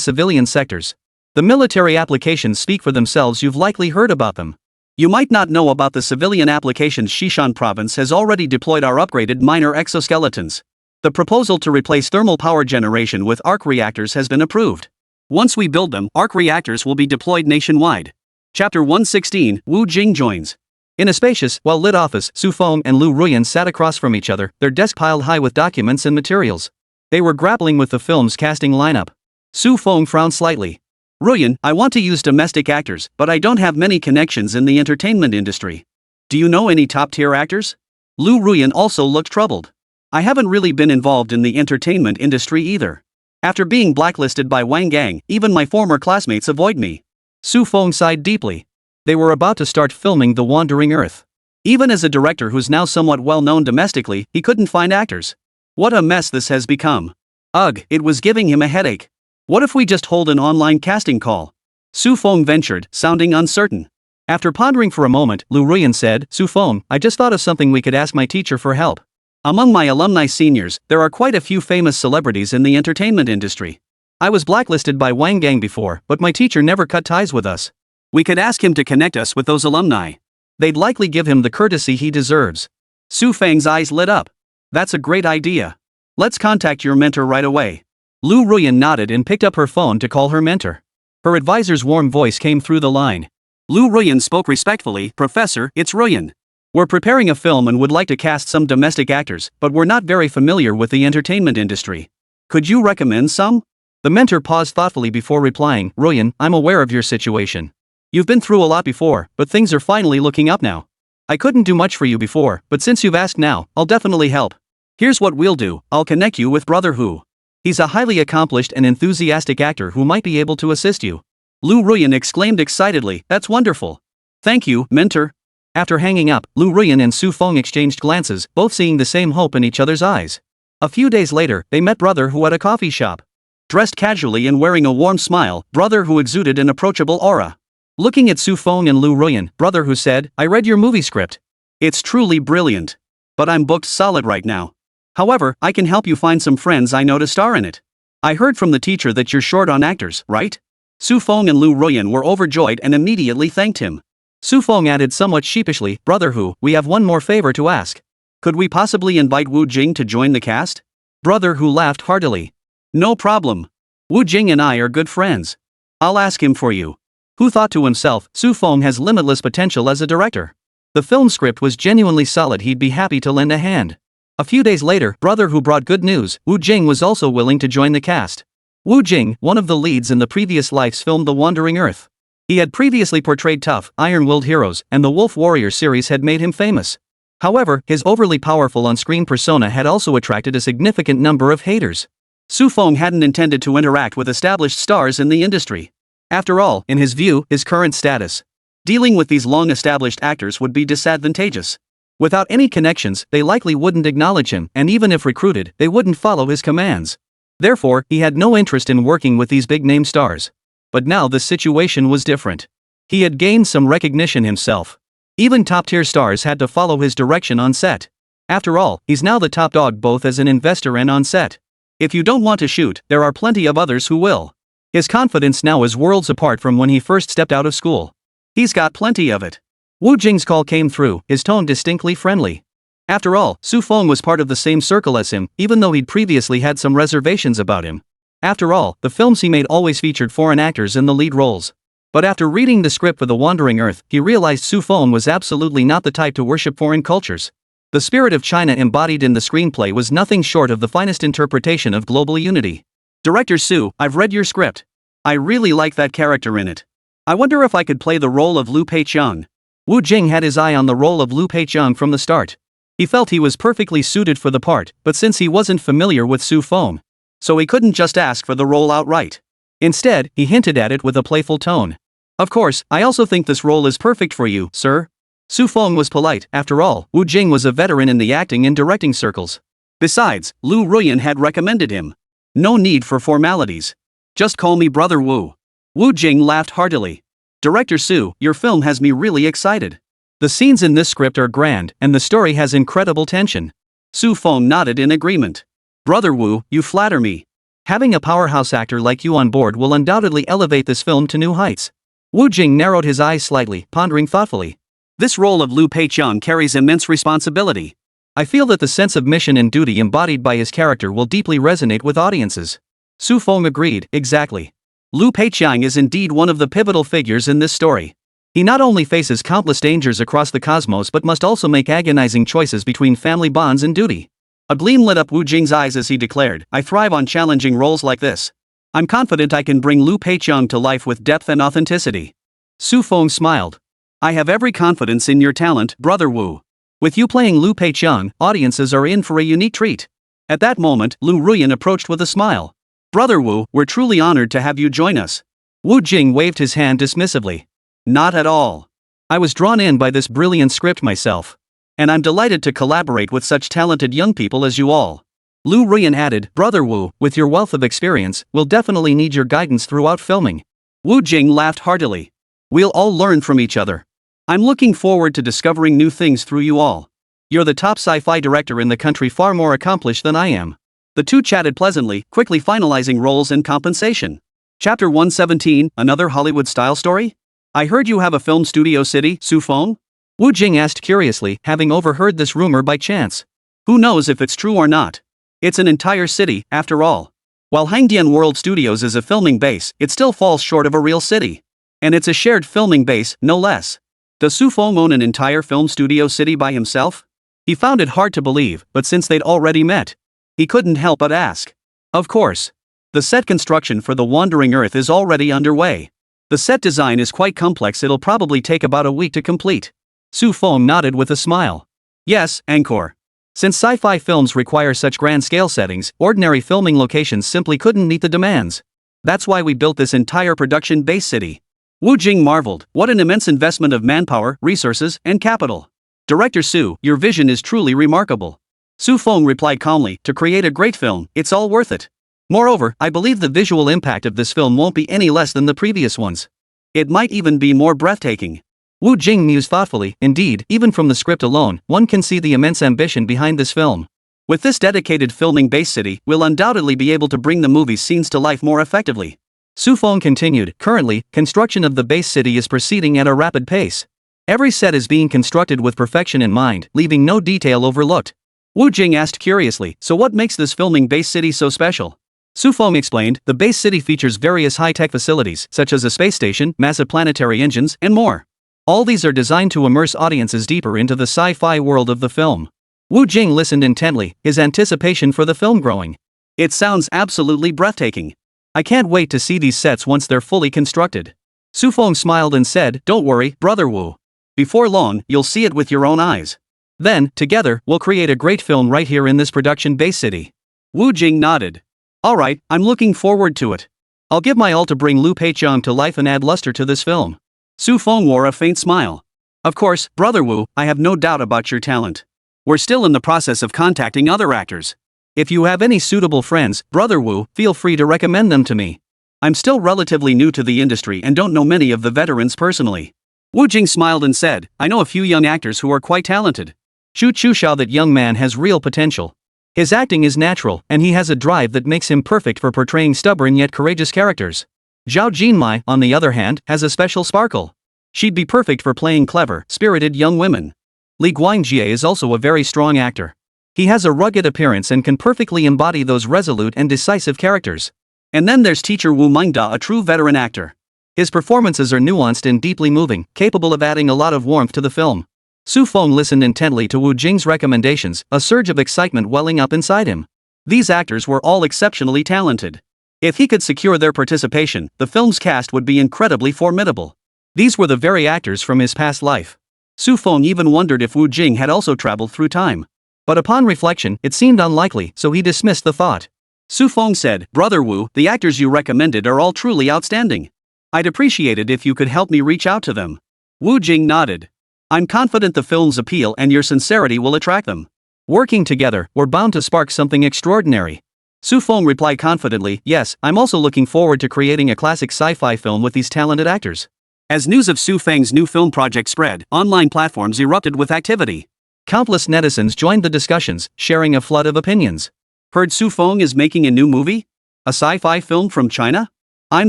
civilian sectors. The military applications speak for themselves, you've likely heard about them. You might not know about the civilian applications. Xishan province has already deployed our upgraded minor exoskeletons. The proposal to replace thermal power generation with arc reactors has been approved. Once we build them, arc reactors will be deployed nationwide. Chapter 116, Wu Jing joins. In a spacious, well-lit office, Su Feng and Lu Ruyan sat across from each other, their desk piled high with documents and materials. They were grappling with the film's casting lineup. Su Feng frowned slightly. Ruyan, I want to use domestic actors, but I don't have many connections in the entertainment industry. Do you know any top-tier actors? Lu Ruyan also looked troubled. I haven't really been involved in the entertainment industry either. After being blacklisted by Wang Gang, even my former classmates avoid me. Su Feng sighed deeply. They were about to start filming The Wandering Earth. Even as a director who's now somewhat well-known domestically, he couldn't find actors. What a mess this has become. Ugh, it was giving him a headache. What if we just hold an online casting call? Su Feng ventured, sounding uncertain. After pondering for a moment, Lu Ruyan said, Su Feng, I just thought of something we could ask my teacher for help. Among my alumni seniors, there are quite a few famous celebrities in the entertainment industry. I was blacklisted by Wang Gang before, but my teacher never cut ties with us. We could ask him to connect us with those alumni. They'd likely give him the courtesy he deserves. Su Feng's eyes lit up. That's a great idea. Let's contact your mentor right away. Lu Ruyan nodded and picked up her phone to call her mentor. Her advisor's warm voice came through the line. Lu Ruyan spoke respectfully, Professor, it's Ruyan. We're preparing a film and would like to cast some domestic actors, but we're not very familiar with the entertainment industry. Could you recommend some? The mentor paused thoughtfully before replying, Ruyan, I'm aware of your situation. You've been through a lot before, but things are finally looking up now. I couldn't do much for you before, but since you've asked now, I'll definitely help. Here's what we'll do, I'll connect you with Brother Hu. He's a highly accomplished and enthusiastic actor who might be able to assist you. Lu Ruyan exclaimed excitedly, that's wonderful. Thank you, mentor. After hanging up, Lu Ruyan and Su Feng exchanged glances, both seeing the same hope in each other's eyes. A few days later, they met Brother Hu at a coffee shop. Dressed casually and wearing a warm smile, Brother Hu exuded an approachable aura. Looking at Su Feng and Lu Ruyan, Brother Hu said, I read your movie script. It's truly brilliant. But I'm booked solid right now. However, I can help you find some friends I know to star in it. I heard from the teacher that you're short on actors, right? Su Feng and Lu Ruyan were overjoyed and immediately thanked him. Su Feng added somewhat sheepishly, Brother Hu, we have one more favor to ask. Could we possibly invite Wu Jing to join the cast? Brother Hu laughed heartily. No problem. Wu Jing and I are good friends. I'll ask him for you. Hu thought to himself, Su Feng has limitless potential as a director. The film script was genuinely solid, he'd be happy to lend a hand. A few days later, Brother Hu brought good news, Wu Jing was also willing to join the cast. Wu Jing, one of the leads in the previous life's film The Wandering Earth. He had previously portrayed tough, iron-willed heroes, and the Wolf Warrior series had made him famous. However, his overly powerful on-screen persona had also attracted a significant number of haters. Su Feng hadn't intended to interact with established stars in the industry. After all, in his view, his current status, dealing with these long-established actors would be disadvantageous. Without any connections, they likely wouldn't acknowledge him, and even if recruited, they wouldn't follow his commands. Therefore, he had no interest in working with these big-name stars. But now the situation was different. He had gained some recognition himself. Even top-tier stars had to follow his direction on set. After all, he's now the top dog both as an investor and on set. If you don't want to shoot, there are plenty of others who will. His confidence now is worlds apart from when he first stepped out of school. He's got plenty of it. Wu Jing's call came through, his tone distinctly friendly. After all, Su Feng was part of the same circle as him, even though he'd previously had some reservations about him. After all, the films he made always featured foreign actors in the lead roles. But after reading the script for The Wandering Earth, he realized Su Feng was absolutely not the type to worship foreign cultures. The spirit of China embodied in the screenplay was nothing short of the finest interpretation of global unity. Director Su, I've read your script. I really like that character in it. I wonder if I could play the role of Liu Peiqiang. Wu Jing had his eye on the role of Liu Peiqiang from the start. He felt he was perfectly suited for the part, but since he wasn't familiar with Su Feng, so he couldn't just ask for the role outright. Instead, he hinted at it with a playful tone. Of course, I also think this role is perfect for you, sir. Su Feng was polite. After all, Wu Jing was a veteran in the acting and directing circles. Besides, Liu Ruyan had recommended him. No need for formalities. Just call me Brother Wu. Wu Jing laughed heartily. Director Su, your film has me really excited. The scenes in this script are grand, and the story has incredible tension. Su Feng nodded in agreement. Brother Wu, you flatter me. Having a powerhouse actor like you on board will undoubtedly elevate this film to new heights. Wu Jing narrowed his eyes slightly, pondering thoughtfully. This role of Liu Peiqiang carries immense responsibility. I feel that the sense of mission and duty embodied by his character will deeply resonate with audiences. Su Feng agreed, exactly. Liu Peiqiang is indeed one of the pivotal figures in this story. He not only faces countless dangers across the cosmos but must also make agonizing choices between family bonds and duty. A gleam lit up Wu Jing's eyes as he declared, I thrive on challenging roles like this. I'm confident I can bring Liu Peiqiang to life with depth and authenticity. Su Feng smiled. I have every confidence in your talent, Brother Wu. With you playing Liu Peiqiang, audiences are in for a unique treat. At that moment, Liu Ruyan approached with a smile. Brother Wu, we're truly honored to have you join us. Wu Jing waved his hand dismissively. Not at all. I was drawn in by this brilliant script myself. And I'm delighted to collaborate with such talented young people as you all. Liu Ruyan added, Brother Wu, with your wealth of experience, we'll definitely need your guidance throughout filming. Wu Jing laughed heartily. We'll all learn from each other. I'm looking forward to discovering new things through you all. You're the top sci-fi director in the country, far more accomplished than I am. The two chatted pleasantly, quickly finalizing roles and compensation. Chapter 117, another Hollywood-style story? I heard you have a film studio city, Su Feng? Wu Jing asked curiously, having overheard this rumor by chance. Who knows if it's true or not? It's an entire city, after all. While Hangdian World Studios is a filming base, it still falls short of a real city. And it's a shared filming base, no less. Does Su Feng own an entire film studio city by himself? He found it hard to believe, but since they'd already met, he couldn't help but ask. Of course. The set construction for The Wandering Earth is already underway. The set design is quite complex, it'll probably take about a week to complete. Su Feng nodded with a smile. Yes, Angkor. Since sci-fi films require such grand-scale settings, ordinary filming locations simply couldn't meet the demands. That's why we built this entire production base city. Wu Jing marveled, what an immense investment of manpower, resources, and capital. Director Su, your vision is truly remarkable. Su Feng replied calmly, to create a great film, it's all worth it. Moreover, I believe the visual impact of this film won't be any less than the previous ones. It might even be more breathtaking. Wu Jing mused thoughtfully, indeed, even from the script alone, one can see the immense ambition behind this film. With this dedicated filming base city, we'll undoubtedly be able to bring the movie's scenes to life more effectively. Su Feng continued, currently, construction of the base city is proceeding at a rapid pace. Every set is being constructed with perfection in mind, leaving no detail overlooked. Wu Jing asked curiously, so what makes this filming base city so special? Su Feng explained, the base city features various high-tech facilities, such as a space station, massive planetary engines, and more. All these are designed to immerse audiences deeper into the sci-fi world of the film. Wu Jing listened intently, his anticipation for the film growing. It sounds absolutely breathtaking. I can't wait to see these sets once they're fully constructed. Su Feng smiled and said, don't worry, Brother Wu. Before long, you'll see it with your own eyes. Then, together, we'll create a great film right here in this production base city. Wu Jing nodded. Alright, I'm looking forward to it. I'll give my all to bring Liu Peiqiang to life and add luster to this film. Su Feng wore a faint smile. Of course, Brother Wu, I have no doubt about your talent. We're still in the process of contacting other actors. If you have any suitable friends, Brother Wu, feel free to recommend them to me. I'm still relatively new to the industry and don't know many of the veterans personally. Wu Jing smiled and said, I know a few young actors who are quite talented. Chu Chuxiao, that young man has real potential. His acting is natural, and he has a drive that makes him perfect for portraying stubborn yet courageous characters. Zhao Jinmai, on the other hand, has a special sparkle. She'd be perfect for playing clever, spirited young women. Li Guangjie is also a very strong actor. He has a rugged appearance and can perfectly embody those resolute and decisive characters. And then there's teacher Wu Mingda, a true veteran actor. His performances are nuanced and deeply moving, capable of adding a lot of warmth to the film. Su Feng listened intently to Wu Jing's recommendations, a surge of excitement welling up inside him. These actors were all exceptionally talented. If he could secure their participation, the film's cast would be incredibly formidable. These were the very actors from his past life. Su Feng even wondered if Wu Jing had also traveled through time. But upon reflection, it seemed unlikely, so he dismissed the thought. Su Feng said, Brother Wu, the actors you recommended are all truly outstanding. I'd appreciate it if you could help me reach out to them. Wu Jing nodded. I'm confident the film's appeal and your sincerity will attract them. Working together, we're bound to spark something extraordinary. Su Feng replied confidently, yes, I'm also looking forward to creating a classic sci-fi film with these talented actors. As news of Su Feng's new film project spread, online platforms erupted with activity. Countless netizens joined the discussions, sharing a flood of opinions. Heard Su Feng is making a new movie? A sci-fi film from China? I'm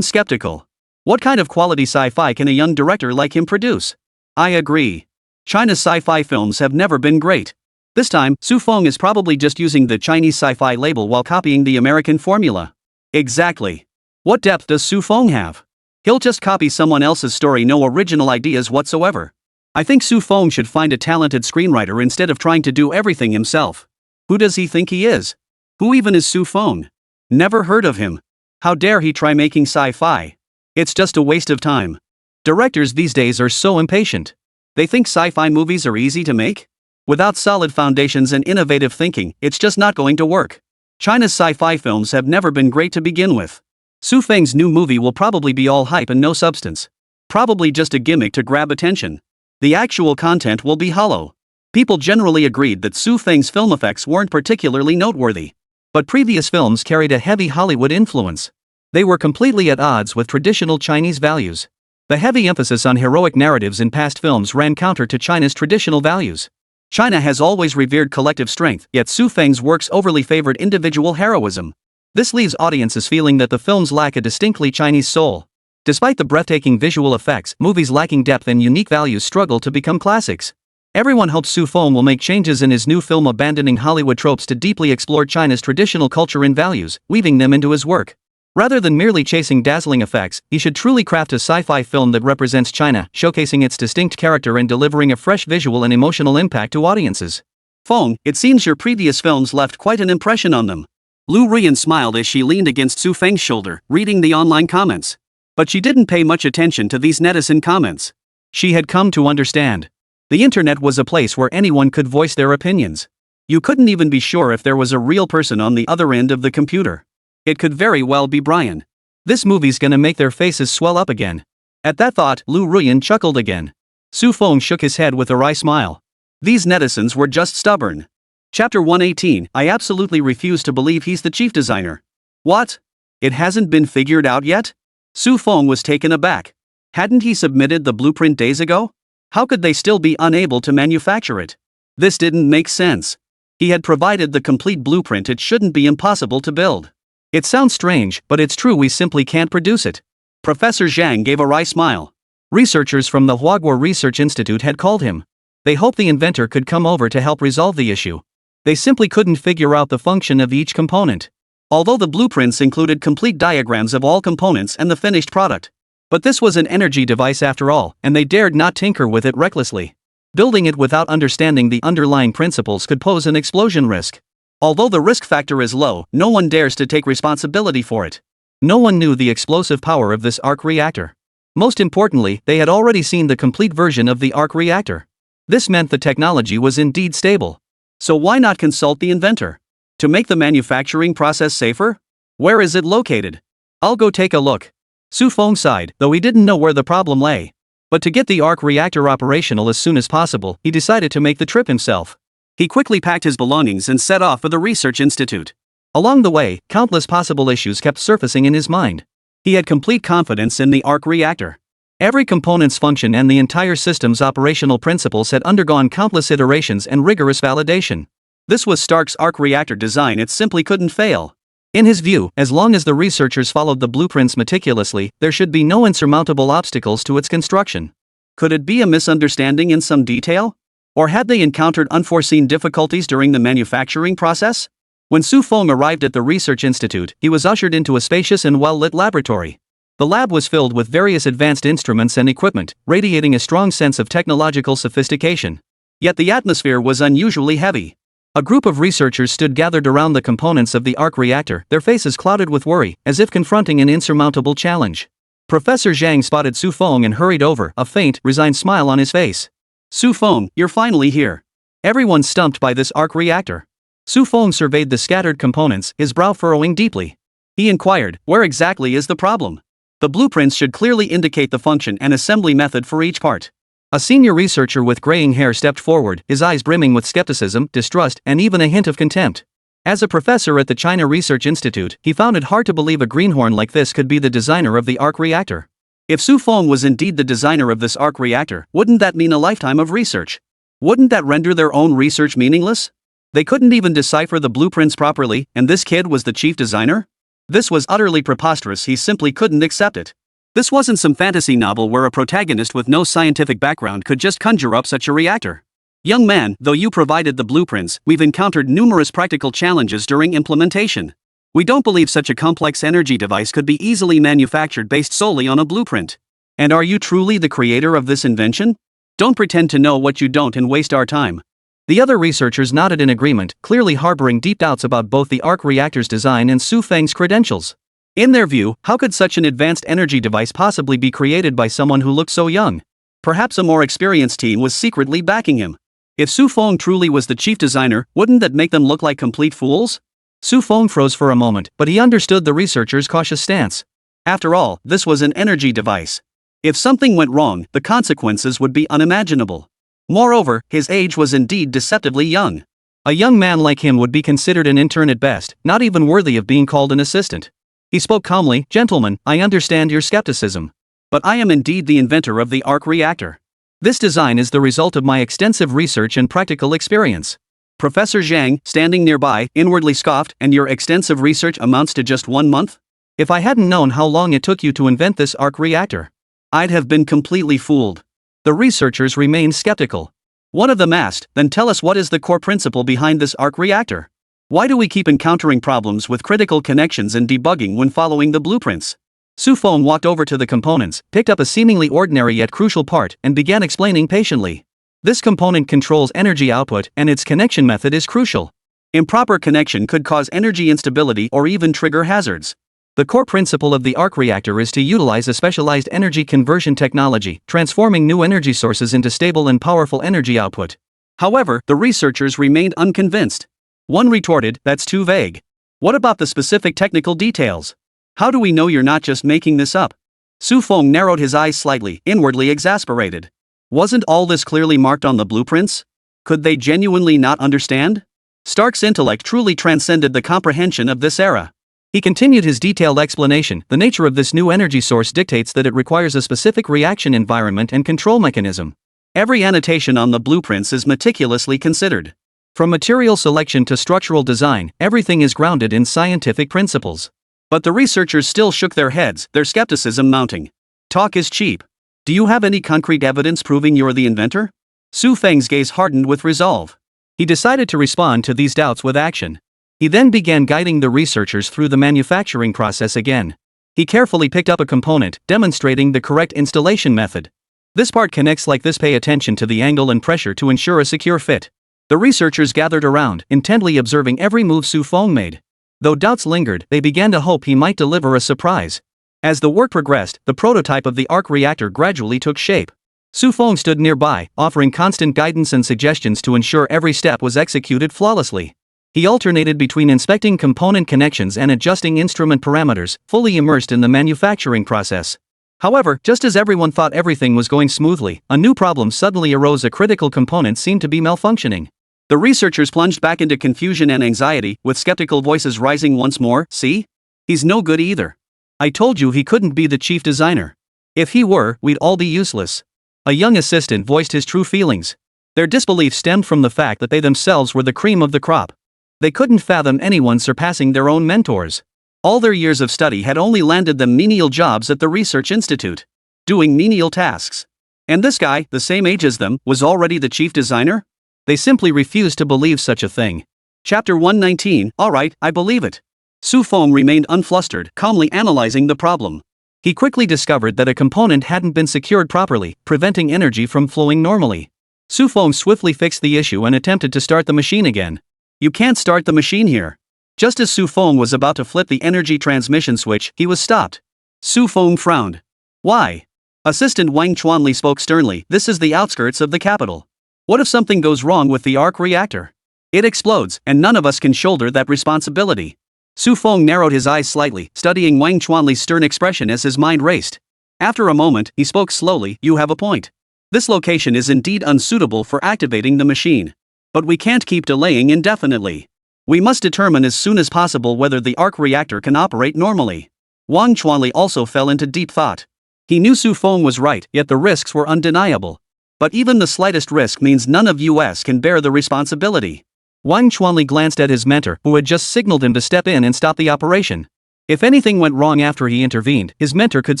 skeptical. What kind of quality sci-fi can a young director like him produce? I agree. China's sci-fi films have never been great. This time, Su Feng is probably just using the Chinese sci-fi label while copying the American formula. Exactly. What depth does Su Feng have? He'll just copy someone else's story, no original ideas whatsoever. I think Su Feng should find a talented screenwriter instead of trying to do everything himself. Who does he think he is? Who even is Su Feng? Never heard of him. How dare he try making sci-fi? It's just a waste of time. Directors these days are so impatient. They think sci-fi movies are easy to make? Without solid foundations and innovative thinking, it's just not going to work. China's sci-fi films have never been great to begin with. Su Feng's new movie will probably be all hype and no substance. Probably just a gimmick to grab attention. The actual content will be hollow. People generally agreed that Su Feng's film effects weren't particularly noteworthy. But previous films carried a heavy Hollywood influence. They were completely at odds with traditional Chinese values. The heavy emphasis on heroic narratives in past films ran counter to China's traditional values. China has always revered collective strength, yet Su Feng's works overly favored individual heroism. This leaves audiences feeling that the films lack a distinctly Chinese soul. Despite the breathtaking visual effects, movies lacking depth and unique values struggle to become classics. Everyone hopes Su Feng will make changes in his new film, abandoning Hollywood tropes to deeply explore China's traditional culture and values, weaving them into his work. Rather than merely chasing dazzling effects, he should truly craft a sci-fi film that represents China, showcasing its distinct character and delivering a fresh visual and emotional impact to audiences. Feng, it seems your previous films left quite an impression on them. Lu Rian smiled as she leaned against Su Feng's shoulder, reading the online comments. But she didn't pay much attention to these netizen comments. She had come to understand. The internet was a place where anyone could voice their opinions. You couldn't even be sure if there was a real person on the other end of the computer. It could very well be Brian. This movie's gonna make their faces swell up again. At that thought, Lu Ruyan chuckled again. Su Feng shook his head with a wry smile. These netizens were just stubborn. Chapter 118, I absolutely refuse to believe he's the chief designer. What? It hasn't been figured out yet? Su Feng was taken aback. Hadn't he submitted the blueprint days ago? How could they still be unable to manufacture it? This didn't make sense. He had provided the complete blueprint, it shouldn't be impossible to build. It sounds strange, but it's true, we simply can't produce it. Professor Zhang gave a wry smile. Researchers from the Huaguo Research Institute had called him. They hoped the inventor could come over to help resolve the issue. They simply couldn't figure out the function of each component. Although the blueprints included complete diagrams of all components and the finished product. But this was an energy device after all, and they dared not tinker with it recklessly. Building it without understanding the underlying principles could pose an explosion risk. Although the risk factor is low, no one dares to take responsibility for it. No one knew the explosive power of this arc reactor. Most importantly, they had already seen the complete version of the arc reactor. This meant the technology was indeed stable. So why not consult the inventor? To make the manufacturing process safer? Where is it located? I'll go take a look. Su Feng sighed, though he didn't know where the problem lay. But to get the arc reactor operational as soon as possible, he decided to make the trip himself. He quickly packed his belongings and set off for the research institute. Along the way, countless possible issues kept surfacing in his mind. He had complete confidence in the arc reactor. Every component's function and the entire system's operational principles had undergone countless iterations and rigorous validation. This was Stark's arc reactor design, it simply couldn't fail. In his view, as long as the researchers followed the blueprints meticulously, there should be no insurmountable obstacles to its construction. Could it be a misunderstanding in some detail? Or had they encountered unforeseen difficulties during the manufacturing process? When Su Feng arrived at the research institute, he was ushered into a spacious and well-lit laboratory. The lab was filled with various advanced instruments and equipment, radiating a strong sense of technological sophistication. Yet the atmosphere was unusually heavy. A group of researchers stood gathered around the components of the arc reactor, their faces clouded with worry, as if confronting an insurmountable challenge. Professor Zhang spotted Su Feng and hurried over, a faint, resigned smile on his face. "Su Feng, you're finally here. Everyone's stumped by this arc reactor." Su Feng surveyed the scattered components, his brow furrowing deeply. He inquired, "Where exactly is the problem? The blueprints should clearly indicate the function and assembly method for each part." A senior researcher with graying hair stepped forward, his eyes brimming with skepticism, distrust, and even a hint of contempt. As a professor at the China Research Institute, he found it hard to believe a greenhorn like this could be the designer of the arc reactor. If Su Feng was indeed the designer of this arc reactor, wouldn't that mean a lifetime of research? Wouldn't that render their own research meaningless? They couldn't even decipher the blueprints properly, and this kid was the chief designer? This was utterly preposterous, he simply couldn't accept it. This wasn't some fantasy novel where a protagonist with no scientific background could just conjure up such a reactor. "Young man, though you provided the blueprints, we've encountered numerous practical challenges during implementation. We don't believe such a complex energy device could be easily manufactured based solely on a blueprint. And are you truly the creator of this invention? Don't pretend to know what you don't and waste our time." The other researchers nodded in agreement, clearly harboring deep doubts about both the arc reactor's design and Su Feng's credentials. In their view, how could such an advanced energy device possibly be created by someone who looked so young? Perhaps a more experienced team was secretly backing him. If Su Feng truly was the chief designer, wouldn't that make them look like complete fools? Su Feng froze for a moment, but he understood the researchers' cautious stance. After all, this was an energy device. If something went wrong, the consequences would be unimaginable. Moreover, his age was indeed deceptively young. A young man like him would be considered an intern at best, not even worthy of being called an assistant. He spoke calmly, "Gentlemen, I understand your skepticism. But I am indeed the inventor of the arc reactor. This design is the result of my extensive research and practical experience." Professor Zhang, standing nearby, inwardly scoffed, "And your extensive research amounts to just 1 month? If I hadn't known how long it took you to invent this arc reactor, I'd have been completely fooled." The researchers remained skeptical. One of them asked, "Then tell us, what is the core principle behind this arc reactor? Why do we keep encountering problems with critical connections and debugging when following the blueprints?" Su Feng walked over to the components, picked up a seemingly ordinary yet crucial part, and began explaining patiently. "This component controls energy output, and its connection method is crucial. Improper connection could cause energy instability or even trigger hazards. The core principle of the arc reactor is to utilize a specialized energy conversion technology, transforming new energy sources into stable and powerful energy output." However, the researchers remained unconvinced. One retorted, "That's too vague. What about the specific technical details? How do we know you're not just making this up?" Su Feng narrowed his eyes slightly, inwardly exasperated. Wasn't all this clearly marked on the blueprints? Could they genuinely not understand? Stark's intellect truly transcended the comprehension of this era. He continued his detailed explanation. "The nature of this new energy source dictates that it requires a specific reaction environment and control mechanism. Every annotation on the blueprints is meticulously considered. From material selection to structural design, everything is grounded in scientific principles." But the researchers still shook their heads, their skepticism mounting. "Talk is cheap. Do you have any concrete evidence proving you're the inventor?" Su Feng's gaze hardened with resolve. He decided to respond to these doubts with action. He then began guiding the researchers through the manufacturing process again. He carefully picked up a component, demonstrating the correct installation method. "This part connects like this, pay attention to the angle and pressure to ensure a secure fit." The researchers gathered around, intently observing every move Su Feng made. Though doubts lingered, they began to hope he might deliver a surprise. As the work progressed, the prototype of the arc reactor gradually took shape. Su Feng stood nearby, offering constant guidance and suggestions to ensure every step was executed flawlessly. He alternated between inspecting component connections and adjusting instrument parameters, fully immersed in the manufacturing process. However, just as everyone thought everything was going smoothly, a new problem suddenly arose. A critical component seemed to be malfunctioning. The researchers plunged back into confusion and anxiety, with skeptical voices rising once more. "See? He's no good either. I told you he couldn't be the chief designer. If he were, we'd all be useless. A young assistant voiced his true feelings. Their disbelief stemmed from the fact that they themselves were the cream of the crop. They couldn't fathom anyone surpassing their own mentors. All their years of study had only landed them menial jobs at the research institute, doing menial tasks. And this guy, the same age as them, was already the chief designer? They simply refused to believe such a thing. Chapter 119, alright, I believe it. Su Feng remained unflustered, calmly analyzing the problem. He quickly discovered that a component hadn't been secured properly, preventing energy from flowing normally. Su Feng swiftly fixed the issue and attempted to start the machine again. You can't start the machine here. Just as Su Feng was about to flip the energy transmission switch, he was stopped. Su Feng frowned. Why? Assistant Wang Chuanli spoke sternly, this is the outskirts of the capital. What if something goes wrong with the arc reactor? It explodes, and none of us can shoulder that responsibility. Su Feng narrowed his eyes slightly, studying Wang Chuanli's stern expression as his mind raced. After a moment, he spoke slowly, you have a point. This location is indeed unsuitable for activating the machine. But we can't keep delaying indefinitely. We must determine as soon as possible whether the arc reactor can operate normally. Wang Chuanli also fell into deep thought. He knew Su Feng was right, yet the risks were undeniable. But even the slightest risk means none of us can bear the responsibility. Wang Chuanli glanced at his mentor, who had just signaled him to step in and stop the operation. If anything went wrong after he intervened, his mentor could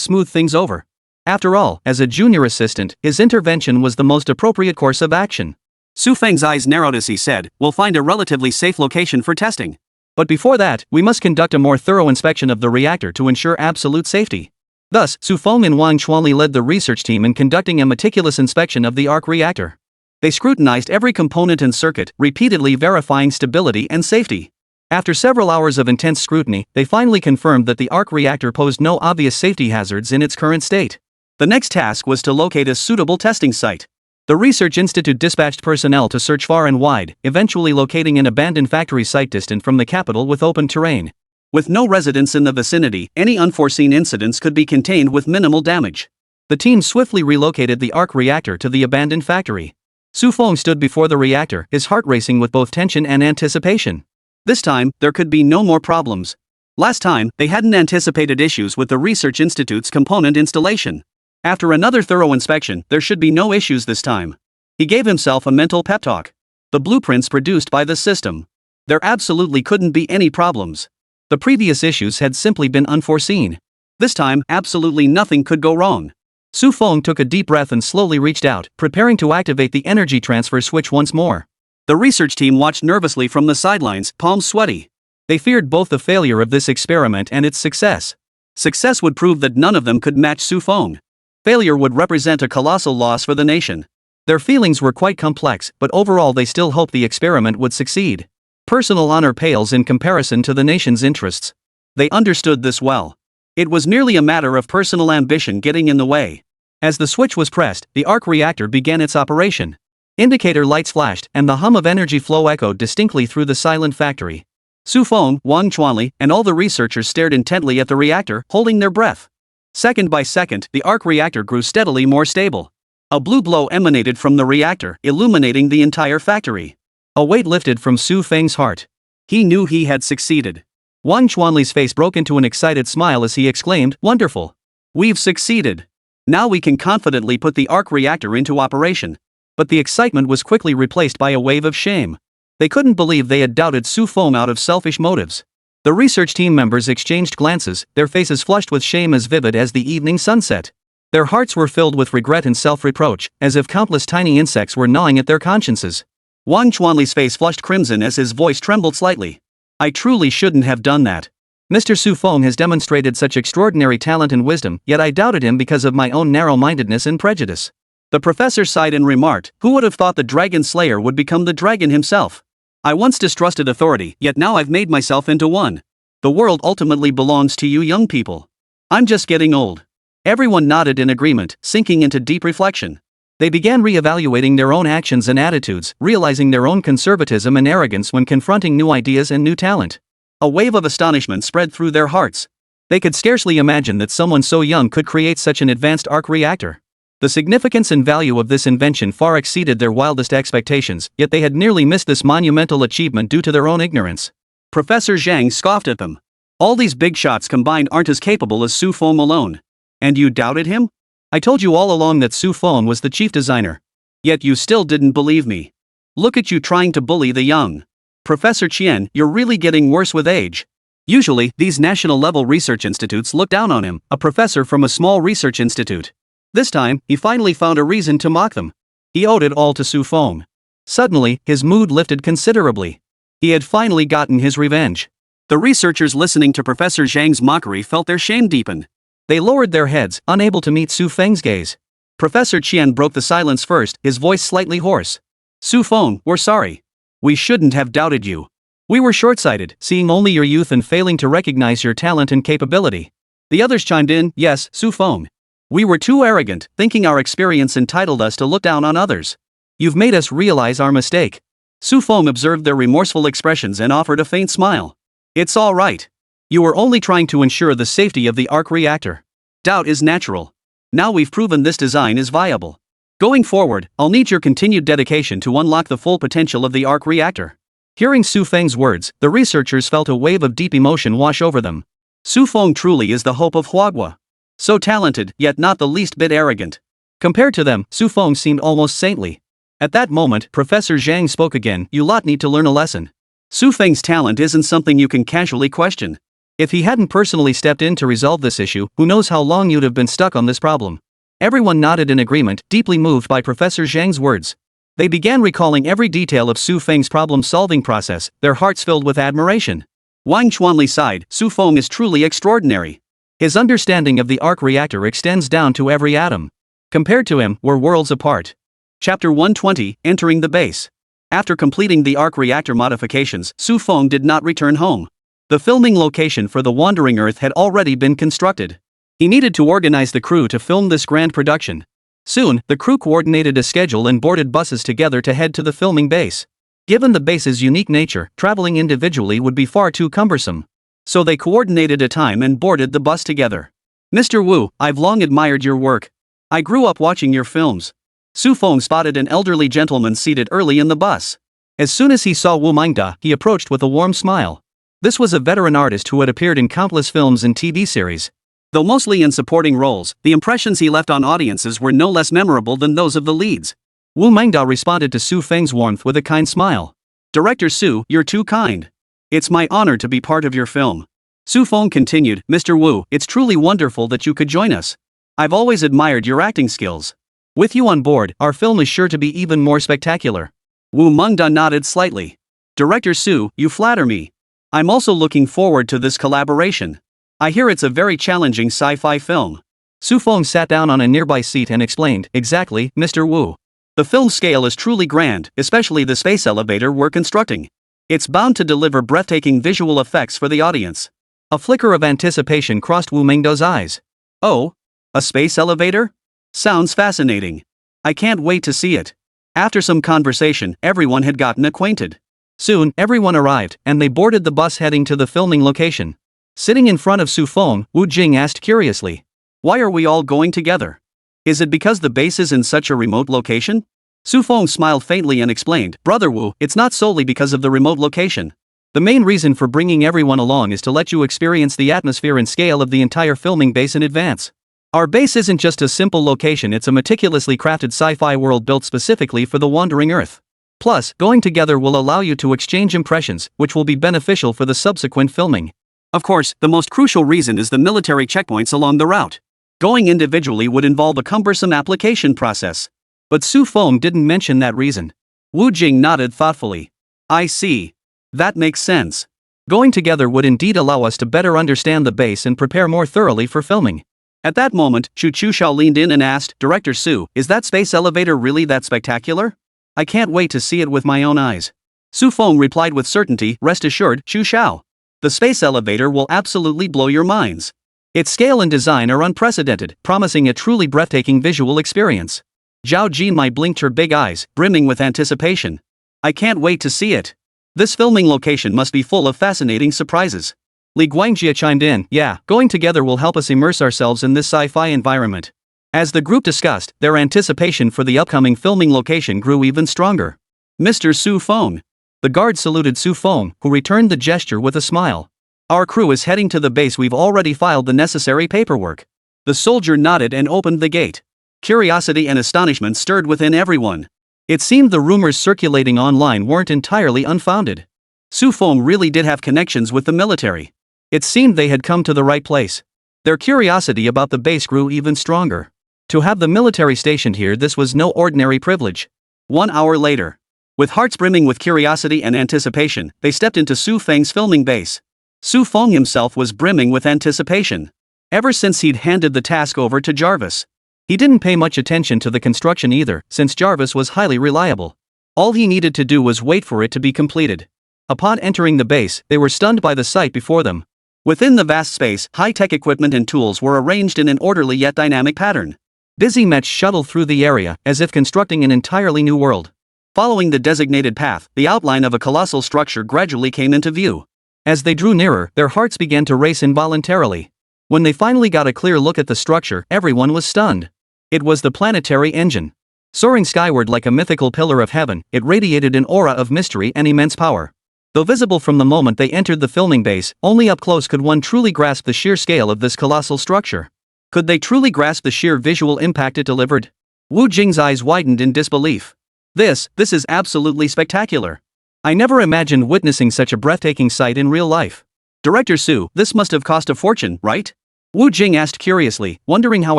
smooth things over. After all, as a junior assistant, his intervention was the most appropriate course of action. Su Feng's eyes narrowed as he said, we'll find a relatively safe location for testing. But before that, we must conduct a more thorough inspection of the reactor to ensure absolute safety. Thus, Su Feng and Wang Chuanli led the research team in conducting a meticulous inspection of the arc reactor. They scrutinized every component and circuit, repeatedly verifying stability and safety. After several hours of intense scrutiny, they finally confirmed that the arc reactor posed no obvious safety hazards in its current state. The next task was to locate a suitable testing site. The Research Institute dispatched personnel to search far and wide, eventually locating an abandoned factory site distant from the capital with open terrain. With no residents in the vicinity, any unforeseen incidents could be contained with minimal damage. The team swiftly relocated the arc reactor to the abandoned factory. Su Feng stood before the reactor, his heart racing with both tension and anticipation. This time, there could be no more problems. Last time, they hadn't anticipated issues with the Research Institute's component installation. After another thorough inspection, there should be no issues this time. He gave himself a mental pep talk. The blueprints produced by the system. There absolutely couldn't be any problems. The previous issues had simply been unforeseen. This time, absolutely nothing could go wrong. Su Feng took a deep breath and slowly reached out, preparing to activate the energy transfer switch once more. The research team watched nervously from the sidelines, palms sweaty. They feared both the failure of this experiment and its success. Success would prove that none of them could match Su Feng. Failure would represent a colossal loss for the nation. Their feelings were quite complex, but overall they still hoped the experiment would succeed. Personal honor pales in comparison to the nation's interests. They understood this well. It was merely a matter of personal ambition getting in the way. As the switch was pressed, the arc reactor began its operation. Indicator lights flashed, and the hum of energy flow echoed distinctly through the silent factory. Su Feng, Wang Chuanli, and all the researchers stared intently at the reactor, holding their breath. Second by second, the arc reactor grew steadily more stable. A blue glow emanated from the reactor, illuminating the entire factory. A weight lifted from Su Feng's heart. He knew he had succeeded. Wang Chuanli's face broke into an excited smile as he exclaimed, wonderful. We've succeeded. Now we can confidently put the arc reactor into operation. But the excitement was quickly replaced by a wave of shame. They couldn't believe they had doubted Su Feng out of selfish motives. The research team members exchanged glances, their faces flushed with shame as vivid as the evening sunset. Their hearts were filled with regret and self-reproach, as if countless tiny insects were gnawing at their consciences. Wang Chuanli's face flushed crimson as his voice trembled slightly. I truly shouldn't have done that. Mr. Su Feng has demonstrated such extraordinary talent and wisdom, yet I doubted him because of my own narrow-mindedness and prejudice. The professor sighed and remarked, who would have thought the dragon slayer would become the dragon himself? I once distrusted authority, yet now I've made myself into one. The world ultimately belongs to you young people. I'm just getting old. Everyone nodded in agreement, sinking into deep reflection. They began re-evaluating their own actions and attitudes, realizing their own conservatism and arrogance when confronting new ideas and new talent. A wave of astonishment spread through their hearts. They could scarcely imagine that someone so young could create such an advanced arc reactor. The significance and value of this invention far exceeded their wildest expectations, yet they had nearly missed this monumental achievement due to their own ignorance. Professor Zhang scoffed at them. All these big shots combined aren't as capable as Su Feng alone. And you doubted him? I told you all along that Su Feng was the chief designer. Yet you still didn't believe me. Look at you trying to bully the young. Professor Qian, you're really getting worse with age. Usually, these national-level research institutes look down on him, a professor from a small research institute. This time, he finally found a reason to mock them. He owed it all to Su Feng. Suddenly, his mood lifted considerably. He had finally gotten his revenge. The researchers listening to Professor Zhang's mockery felt their shame deepen. They lowered their heads, unable to meet Su Feng's gaze. Professor Qian broke the silence first, his voice slightly hoarse. Su Feng, we're sorry. We shouldn't have doubted you. We were short-sighted, seeing only your youth and failing to recognize your talent and capability. The others chimed in, yes, Su Feng. We were too arrogant, thinking our experience entitled us to look down on others. You've made us realize our mistake. Su Feng observed their remorseful expressions and offered a faint smile. It's all right. You were only trying to ensure the safety of the arc reactor. Doubt is natural. Now we've proven this design is viable. Going forward, I'll need your continued dedication to unlock the full potential of the arc reactor. Hearing Su Feng's words, the researchers felt a wave of deep emotion wash over them. Su Feng truly is the hope of Huaguo. So talented, yet not the least bit arrogant. Compared to them, Su Feng seemed almost saintly. At that moment, Professor Zhang spoke again, you lot need to learn a lesson. Su Feng's talent isn't something you can casually question. If he hadn't personally stepped in to resolve this issue, who knows how long you'd have been stuck on this problem. Everyone nodded in agreement, deeply moved by Professor Zhang's words. They began recalling every detail of Su Feng's problem-solving process, their hearts filled with admiration. Wang Chuanli sighed, Su Feng is truly extraordinary. His understanding of the arc reactor extends down to every atom. Compared to him, we're worlds apart. Chapter 120, Entering the Base. After completing the arc reactor modifications, Su Feng did not return home. The filming location for the Wandering Earth had already been constructed. He needed to organize the crew to film this grand production. Soon, the crew coordinated a schedule and boarded buses together to head to the filming base. Given the base's unique nature, traveling individually would be far too cumbersome. So they coordinated a time and boarded the bus together. Mr. Wu, I've long admired your work. I grew up watching your films. Su Feng spotted an elderly gentleman seated early in the bus. As soon as he saw Wu Mingda, he approached with a warm smile. This was a veteran artist who had appeared in countless films and TV series. Though mostly in supporting roles, the impressions he left on audiences were no less memorable than those of the leads. Wu Mingda responded to Su Feng's warmth with a kind smile. Director Su, you're too kind. It's my honor to be part of your film. Su Feng continued, Mr. Wu, it's truly wonderful that you could join us. I've always admired your acting skills. With you on board, our film is sure to be even more spectacular. Wu Mingda nodded slightly. Director Su, you flatter me. I'm also looking forward to this collaboration. I hear it's a very challenging sci-fi film. Su Feng sat down on a nearby seat and explained, exactly, Mr. Wu. The film scale is truly grand, especially the space elevator we're constructing. It's bound to deliver breathtaking visual effects for the audience. A flicker of anticipation crossed Wu Mingda's eyes. Oh? A space elevator? Sounds fascinating. I can't wait to see it. After some conversation, everyone had gotten acquainted. Soon, everyone arrived, and they boarded the bus heading to the filming location. Sitting in front of Su Feng, Wu Jing asked curiously, why are we all going together? Is it because the base is in such a remote location? Su Feng smiled faintly and explained, Brother Wu, it's not solely because of the remote location. The main reason for bringing everyone along is to let you experience the atmosphere and scale of the entire filming base in advance. Our base isn't just a simple location, it's a meticulously crafted sci-fi world built specifically for the Wandering Earth. Plus, going together will allow you to exchange impressions, which will be beneficial for the subsequent filming. Of course, the most crucial reason is the military checkpoints along the route. Going individually would involve a cumbersome application process. But Su Feng didn't mention that reason. Wu Jing nodded thoughtfully. I see. That makes sense. Going together would indeed allow us to better understand the base and prepare more thoroughly for filming. At that moment, Chu Xiao leaned in and asked, Director Su, is that space elevator really that spectacular? I can't wait to see it with my own eyes. Su Feng replied with certainty, rest assured, Chu Xiao. The space elevator will absolutely blow your minds. Its scale and design are unprecedented, promising a truly breathtaking visual experience. Zhao Jinmai blinked her big eyes, brimming with anticipation. I can't wait to see it. This filming location must be full of fascinating surprises. Li Guangjie chimed in, yeah, going together will help us immerse ourselves in this sci-fi environment. As the group discussed, their anticipation for the upcoming filming location grew even stronger. Mr. Su Feng. The guard saluted Su Feng, who returned the gesture with a smile. Our crew is heading to the base. We've already filed the necessary paperwork. The soldier nodded and opened the gate. Curiosity and astonishment stirred within everyone. It seemed the rumors circulating online weren't entirely unfounded. Su Feng really did have connections with the military. It seemed they had come to the right place. Their curiosity about the base grew even stronger. To have the military stationed here, this was no ordinary privilege. 1 hour later, with hearts brimming with curiosity and anticipation, they stepped into Su Feng's filming base. Su Feng himself was brimming with anticipation. Ever since he'd handed the task over to Jarvis, he didn't pay much attention to the construction either, since Jarvis was highly reliable. All he needed to do was wait for it to be completed. Upon entering the base, they were stunned by the sight before them. Within the vast space, high-tech equipment and tools were arranged in an orderly yet dynamic pattern. Busy mechs shuttled through the area, as if constructing an entirely new world. Following the designated path, the outline of a colossal structure gradually came into view. As they drew nearer, their hearts began to race involuntarily. When they finally got a clear look at the structure, everyone was stunned. It was the Planetary Engine. Soaring skyward like a mythical pillar of heaven, it radiated an aura of mystery and immense power. Though visible from the moment they entered the filming base, only up close could one truly grasp the sheer scale of this colossal structure. Could they truly grasp the sheer visual impact it delivered? Wu Jing's eyes widened in disbelief. This is absolutely spectacular. I never imagined witnessing such a breathtaking sight in real life. Director Su, this must have cost a fortune, right? Wu Jing asked curiously, wondering how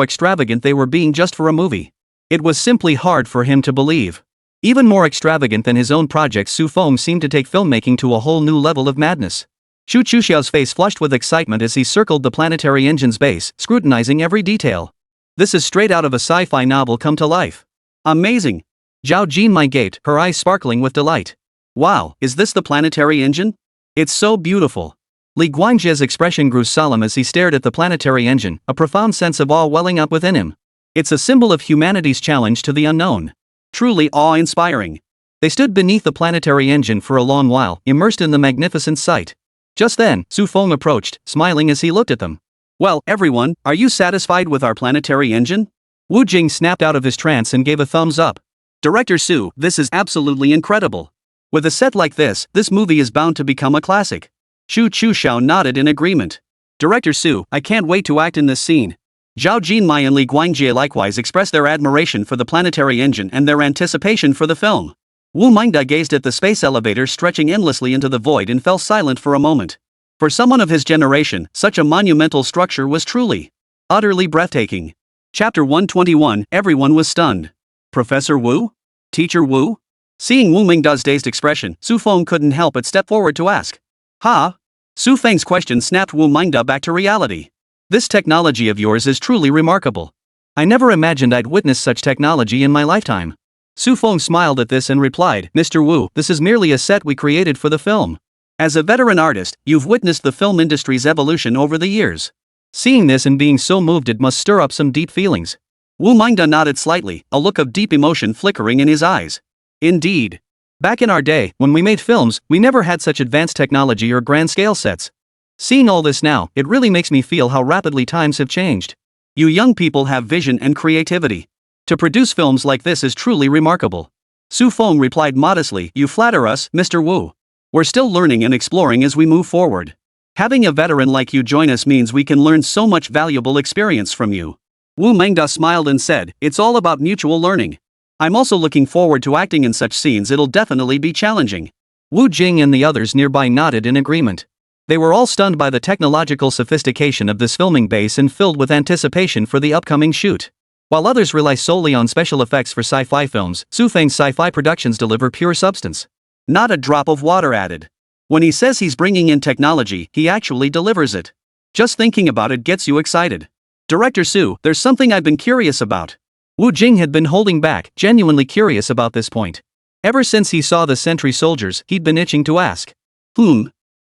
extravagant they were being just for a movie. It was simply hard for him to believe. Even more extravagant than his own projects, Su Feng seemed to take filmmaking to a whole new level of madness. Xu Chuxiao's face flushed with excitement as he circled the Planetary Engine's base, scrutinizing every detail. This is straight out of a sci-fi novel come to life. Amazing! Zhao Jinmai gaped, her eyes sparkling with delight. Wow, is this the Planetary Engine? It's so beautiful. Li Guangjie's expression grew solemn as he stared at the Planetary Engine, a profound sense of awe welling up within him. It's a symbol of humanity's challenge to the unknown. Truly awe-inspiring. They stood beneath the Planetary Engine for a long while, immersed in the magnificent sight. Just then, Su Feng approached, smiling as he looked at them. Well, everyone, are you satisfied with our Planetary Engine? Wu Jing snapped out of his trance and gave a thumbs up. Director Su, this is absolutely incredible. With a set like this movie is bound to become a classic. Xu Chuxiao nodded in agreement. Director Su, I can't wait to act in this scene. Zhao Jinmai and Li Guangjie likewise expressed their admiration for the Planetary Engine and their anticipation for the film. Wu Mingda gazed at the space elevator stretching endlessly into the void and fell silent for a moment. For someone of his generation, such a monumental structure was truly, utterly breathtaking. Chapter 121, everyone was stunned. Professor Wu? Teacher Wu? Seeing Wu Mingda's dazed expression, Su Feng couldn't help but step forward to ask. Ha? Su Feng's question snapped Wu Mingda back to reality. This technology of yours is truly remarkable. I never imagined I'd witness such technology in my lifetime. Su Feng smiled at this and replied, Mr. Wu, this is merely a set we created for the film. As a veteran artist, you've witnessed the film industry's evolution over the years. Seeing this and being so moved, it must stir up some deep feelings. Wu Mingda nodded slightly, a look of deep emotion flickering in his eyes. Indeed. Back in our day, when we made films, we never had such advanced technology or grand-scale sets. Seeing all this now, it really makes me feel how rapidly times have changed. You young people have vision and creativity. To produce films like this is truly remarkable. Su Feng replied modestly, You flatter us, Mr. Wu. We're still learning and exploring as we move forward. Having a veteran like you join us means we can learn so much valuable experience from you. Wu Mingda smiled and said, It's all about mutual learning. I'm also looking forward to acting in such scenes. It'll definitely be challenging. Wu Jing and the others nearby nodded in agreement. They were all stunned by the technological sophistication of this filming base and filled with anticipation for the upcoming shoot. While others rely solely on special effects for sci-fi films, Su Feng's sci-fi productions deliver pure substance. Not a drop of water added. When he says he's bringing in technology, he actually delivers it. Just thinking about it gets you excited. Director Su, there's something I've been curious about. Wu Jing had been holding back, genuinely curious about this point. Ever since he saw the sentry soldiers, he'd been itching to ask.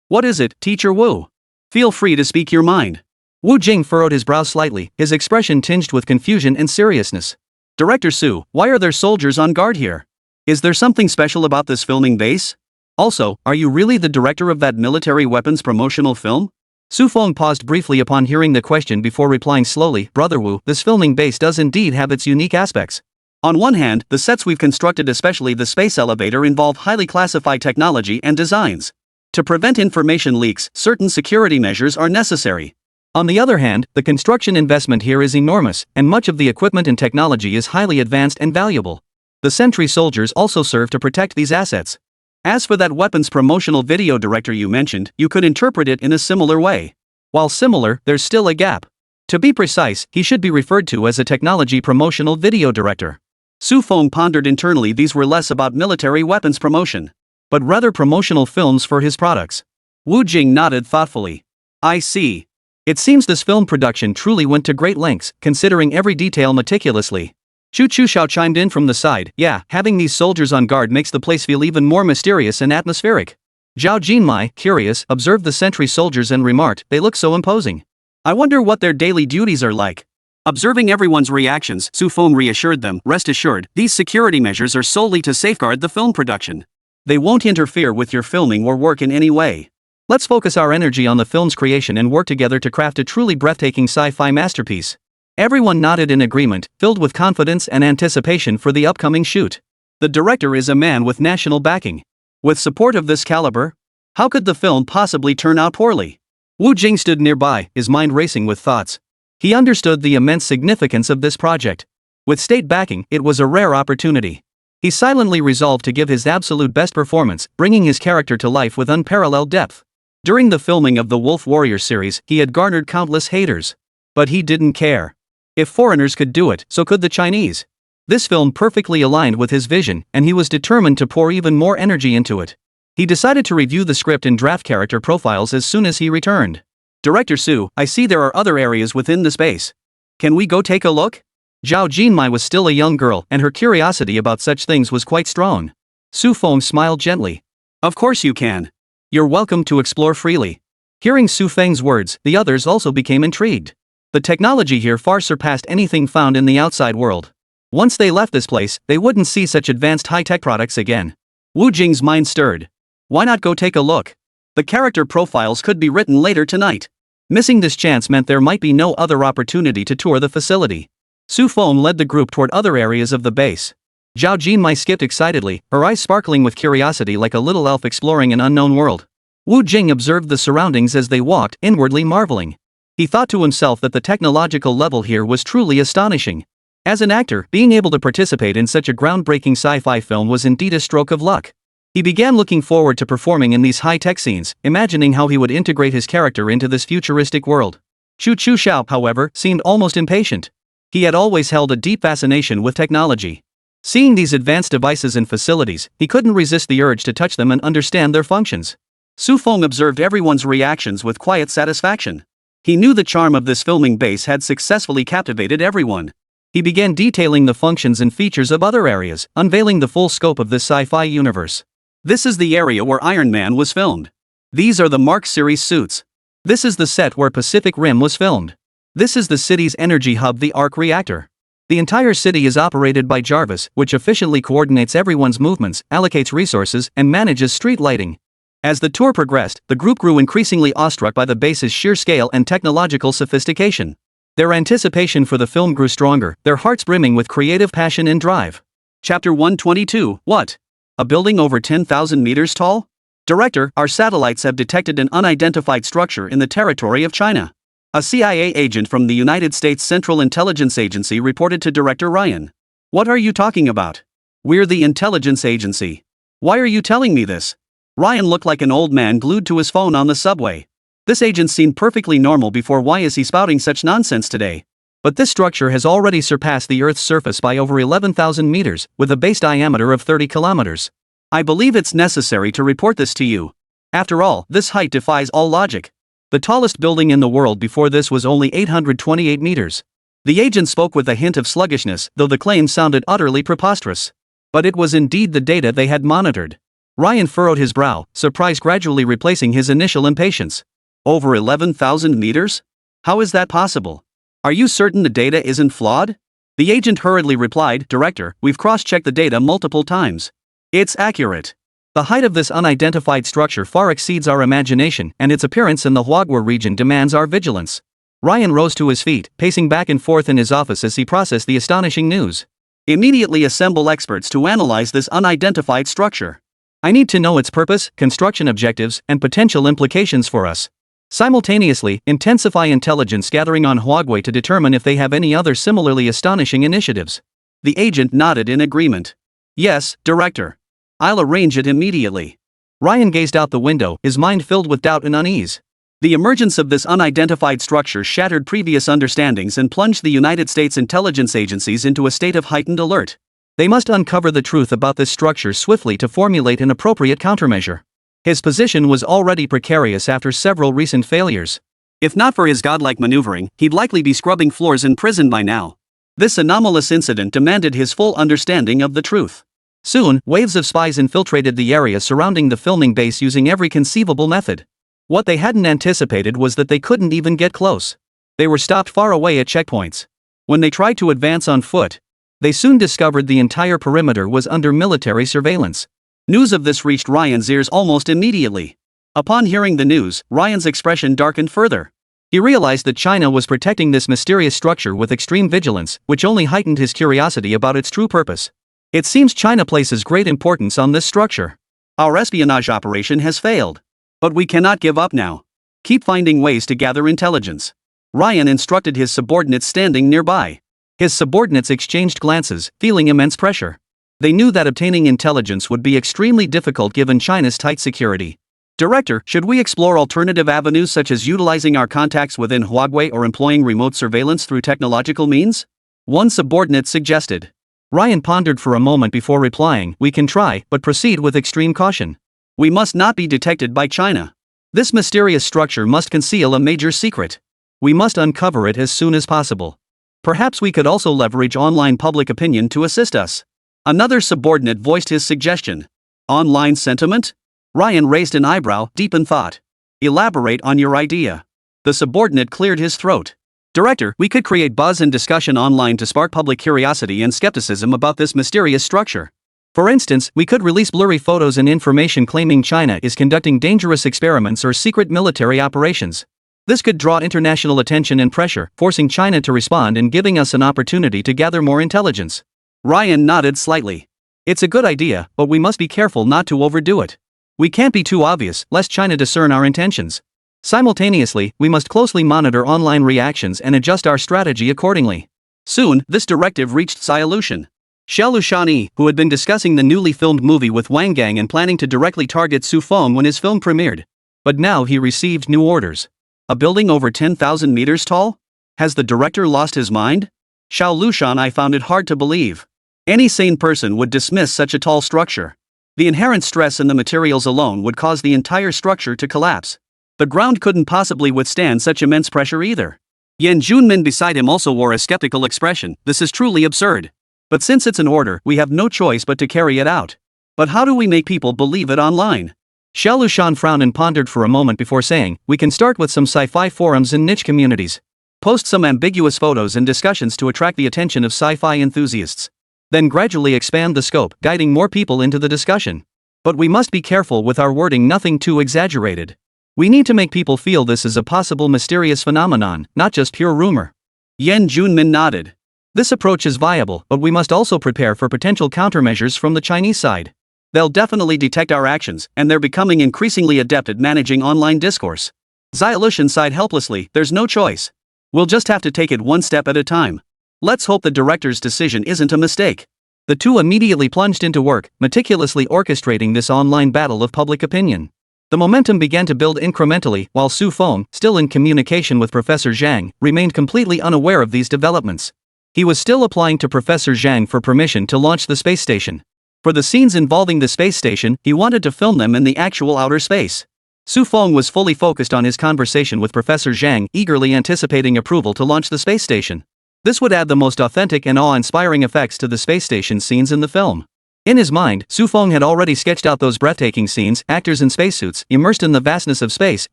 What is it, Teacher Wu? Feel free to speak your mind. Wu Jing furrowed his brow slightly, his expression tinged with confusion and seriousness. Director Su, why are there soldiers on guard here? Is there something special about this filming base? Also, are you really the director of that military weapons promotional film? Su Feng paused briefly upon hearing the question before replying slowly, Brother Wu, this filming base does indeed have its unique aspects. On one hand, the sets we've constructed, especially the space elevator, involve highly classified technology and designs. To prevent information leaks, certain security measures are necessary. On the other hand, the construction investment here is enormous, and much of the equipment and technology is highly advanced and valuable. The sentry soldiers also serve to protect these assets. As for that weapons promotional video director you mentioned, you could interpret it in a similar way. While similar, there's still a gap. To be precise, he should be referred to as a technology promotional video director. Su Feng pondered internally these were less about military weapons promotion, but rather promotional films for his products. Wu Jing nodded thoughtfully. I see. It seems this film production truly went to great lengths, considering every detail meticulously. Chu Chuxiao chimed in from the side. Yeah, having these soldiers on guard makes the place feel even more mysterious and atmospheric. Zhao Jinmai, curious, observed the sentry soldiers and remarked, they look so imposing. I wonder what their daily duties are like. Observing everyone's reactions, Su Feng reassured them, rest assured, these security measures are solely to safeguard the film production. They won't interfere with your filming or work in any way. Let's focus our energy on the film's creation and work together to craft a truly breathtaking sci-fi masterpiece. Everyone nodded in agreement, filled with confidence and anticipation for the upcoming shoot. The director is a man with national backing. With support of this caliber, how could the film possibly turn out poorly? Wu Jing stood nearby, his mind racing with thoughts. He understood the immense significance of this project. With state backing, it was a rare opportunity. He silently resolved to give his absolute best performance, bringing his character to life with unparalleled depth. During the filming of the Wolf Warrior series, he had garnered countless haters. But he didn't care. If foreigners could do it, so could the Chinese. This film perfectly aligned with his vision, and he was determined to pour even more energy into it. He decided to review the script and draft character profiles as soon as he returned. Director Su, I see there are other areas within the space. Can we go take a look? Zhao Jinmai was still a young girl, and her curiosity about such things was quite strong. Su Feng smiled gently. Of course you can. You're welcome to explore freely. Hearing Su Feng's words, the others also became intrigued. The technology here far surpassed anything found in the outside world. Once they left this place, they wouldn't see such advanced high-tech products again. Wu Jing's mind stirred. Why not go take a look? The character profiles could be written later tonight. Missing this chance meant there might be no other opportunity to tour the facility. Su Feng led the group toward other areas of the base. Zhao Jinmai skipped excitedly, her eyes sparkling with curiosity like a little elf exploring an unknown world. Wu Jing observed the surroundings as they walked, inwardly marveling. He thought to himself that the technological level here was truly astonishing. As an actor, being able to participate in such a groundbreaking sci-fi film was indeed a stroke of luck. He began looking forward to performing in these high-tech scenes, imagining how he would integrate his character into this futuristic world. Chu Chuxiao, however, seemed almost impatient. He had always held a deep fascination with technology. Seeing these advanced devices and facilities, he couldn't resist the urge to touch them and understand their functions. Su Feng observed everyone's reactions with quiet satisfaction. He knew the charm of this filming base had successfully captivated everyone. He began detailing the functions and features of other areas, unveiling the full scope of this sci-fi universe. This is the area where Iron Man was filmed. These are the Mark series suits. This is the set where Pacific Rim was filmed. This is the city's energy hub, the arc reactor. The entire city is operated by Jarvis, which efficiently coordinates everyone's movements, allocates resources, and manages street lighting. As the tour progressed, the group grew increasingly awestruck by the base's sheer scale and technological sophistication. Their anticipation for the film grew stronger, their hearts brimming with creative passion and drive. Chapter 122, What? A building over 10,000 meters tall? Director, our satellites have detected an unidentified structure in the territory of China. A CIA agent from the United States Central Intelligence Agency reported to Director Ryan. What are you talking about? We're the intelligence agency. Why are you telling me this? Ryan looked like an old man glued to his phone on the subway. This agent seemed perfectly normal before. Why is he spouting such nonsense today? But this structure has already surpassed the Earth's surface by over 11,000 meters, with a base diameter of 30 kilometers. I believe it's necessary to report this to you. After all, this height defies all logic. The tallest building in the world before this was only 828 meters. The agent spoke with a hint of sluggishness, though the claim sounded utterly preposterous. But it was indeed the data they had monitored. Ryan furrowed his brow, surprise gradually replacing his initial impatience. Over 11,000 meters? How is that possible? Are you certain the data isn't flawed? The agent hurriedly replied, Director, we've cross-checked the data multiple times. It's accurate. The height of this unidentified structure far exceeds our imagination, and its appearance in the Huaguo region demands our vigilance. Ryan rose to his feet, pacing back and forth in his office as he processed the astonishing news. Immediately assemble experts to analyze this unidentified structure. I need to know its purpose, construction objectives, and potential implications for us. Simultaneously, intensify intelligence gathering on Huawei to determine if they have any other similarly astonishing initiatives. The agent nodded in agreement. Yes, Director. I'll arrange it immediately. Ryan gazed out the window, his mind filled with doubt and unease. The emergence of this unidentified structure shattered previous understandings and plunged the United States intelligence agencies into a state of heightened alert. They must uncover the truth about this structure swiftly to formulate an appropriate countermeasure. His position was already precarious after several recent failures. If not for his godlike maneuvering, he'd likely be scrubbing floors in prison by now. This anomalous incident demanded his full understanding of the truth. Soon, waves of spies infiltrated the area surrounding the filming base using every conceivable method. What they hadn't anticipated was that they couldn't even get close. They were stopped far away at checkpoints. When they tried to advance on foot, they soon discovered the entire perimeter was under military surveillance. News of this reached Ryan's ears almost immediately. Upon hearing the news, Ryan's expression darkened further. He realized that China was protecting this mysterious structure with extreme vigilance, which only heightened his curiosity about its true purpose. It seems China places great importance on this structure. Our espionage operation has failed. But we cannot give up now. Keep finding ways to gather intelligence. Ryan instructed his subordinates standing nearby. His subordinates exchanged glances, feeling immense pressure. They knew that obtaining intelligence would be extremely difficult given China's tight security. Director, should we explore alternative avenues such as utilizing our contacts within Huawei or employing remote surveillance through technological means? One subordinate suggested. Ryan pondered for a moment before replying, we can try, but proceed with extreme caution. We must not be detected by China. This mysterious structure must conceal a major secret. We must uncover it as soon as possible. Perhaps we could also leverage online public opinion to assist us. Another subordinate voiced his suggestion. Online sentiment? Ryan raised an eyebrow, deep in thought. Elaborate on your idea. The subordinate cleared his throat. Director, we could create buzz and discussion online to spark public curiosity and skepticism about this mysterious structure. For instance, we could release blurry photos and information claiming China is conducting dangerous experiments or secret military operations. This could draw international attention and pressure, forcing China to respond and giving us an opportunity to gather more intelligence. Ryan nodded slightly. It's a good idea, but we must be careful not to overdo it. We can't be too obvious, lest China discern our intentions. Simultaneously, we must closely monitor online reactions and adjust our strategy accordingly. Soon, this directive reached Xiao Lushan. Xiao Lushan, who had been discussing the newly filmed movie with Wang Gang and planning to directly target Su Feng when his film premiered. But now he received new orders. A building over 10,000 meters tall? Has the director lost his mind? Xiao Lushan found it hard to believe. Any sane person would dismiss such a tall structure. The inherent stress in the materials alone would cause the entire structure to collapse. The ground couldn't possibly withstand such immense pressure either. Yan Junmin beside him also wore a skeptical expression. This is truly absurd. But since it's an order, we have no choice but to carry it out. But how do we make people believe it online? Xiao Lushan frowned and pondered for a moment before saying, we can start with some sci-fi forums and niche communities. Post some ambiguous photos and discussions to attract the attention of sci-fi enthusiasts. Then gradually expand the scope, guiding more people into the discussion. But we must be careful with our wording, nothing too exaggerated. We need to make people feel this is a possible mysterious phenomenon, not just pure rumor. Yan Junmin nodded. This approach is viable, but we must also prepare for potential countermeasures from the Chinese side. They'll definitely detect our actions, and they're becoming increasingly adept at managing online discourse. Xiao Lushan sighed helplessly, there's no choice. We'll just have to take it one step at a time. Let's hope the director's decision isn't a mistake. The two immediately plunged into work, meticulously orchestrating this online battle of public opinion. The momentum began to build incrementally, while Su Feng, still in communication with Professor Zhang, remained completely unaware of these developments. He was still applying to Professor Zhang for permission to launch the space station. For the scenes involving the space station, he wanted to film them in the actual outer space. Su Feng was fully focused on his conversation with Professor Zhang, eagerly anticipating approval to launch the space station. This would add the most authentic and awe-inspiring effects to the space station scenes in the film. In his mind, Su Feng had already sketched out those breathtaking scenes, actors in spacesuits, immersed in the vastness of space,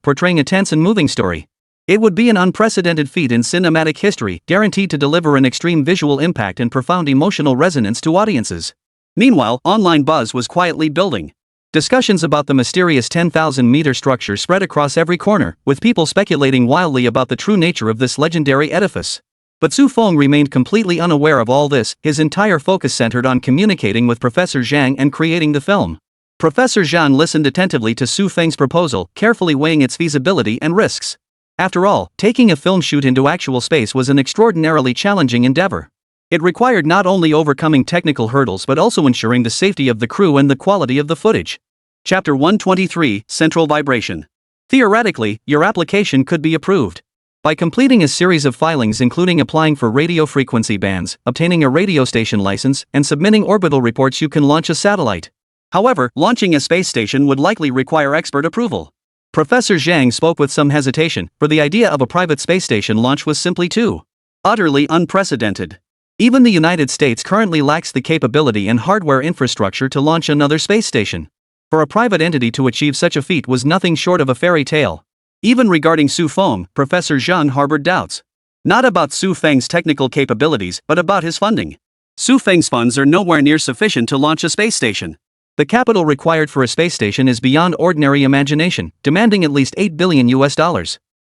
portraying a tense and moving story. It would be an unprecedented feat in cinematic history, guaranteed to deliver an extreme visual impact and profound emotional resonance to audiences. Meanwhile, online buzz was quietly building. Discussions about the mysterious 10,000-meter structure spread across every corner, with people speculating wildly about the true nature of this legendary edifice. But Su Feng remained completely unaware of all this, his entire focus centered on communicating with Professor Zhang and creating the film. Professor Zhang listened attentively to Su Feng's proposal, carefully weighing its feasibility and risks. After all, taking a film shoot into actual space was an extraordinarily challenging endeavor. It required not only overcoming technical hurdles but also ensuring the safety of the crew and the quality of the footage. Chapter 123, Central Vibration. Theoretically, your application could be approved. By completing a series of filings including applying for radio frequency bands, obtaining a radio station license, and submitting orbital reports, you can launch a satellite. However, launching a space station would likely require expert approval. Professor Zhang spoke with some hesitation, for the idea of a private space station launch was simply too utterly unprecedented. Even the United States currently lacks the capability and hardware infrastructure to launch another space station. For a private entity to achieve such a feat was nothing short of a fairy tale. Even regarding Su Feng, Professor Zhang harbored doubts. Not about Su Feng's technical capabilities, but about his funding. Su Feng's funds are nowhere near sufficient to launch a space station. The capital required for a space station is beyond ordinary imagination, demanding at least $8 billion.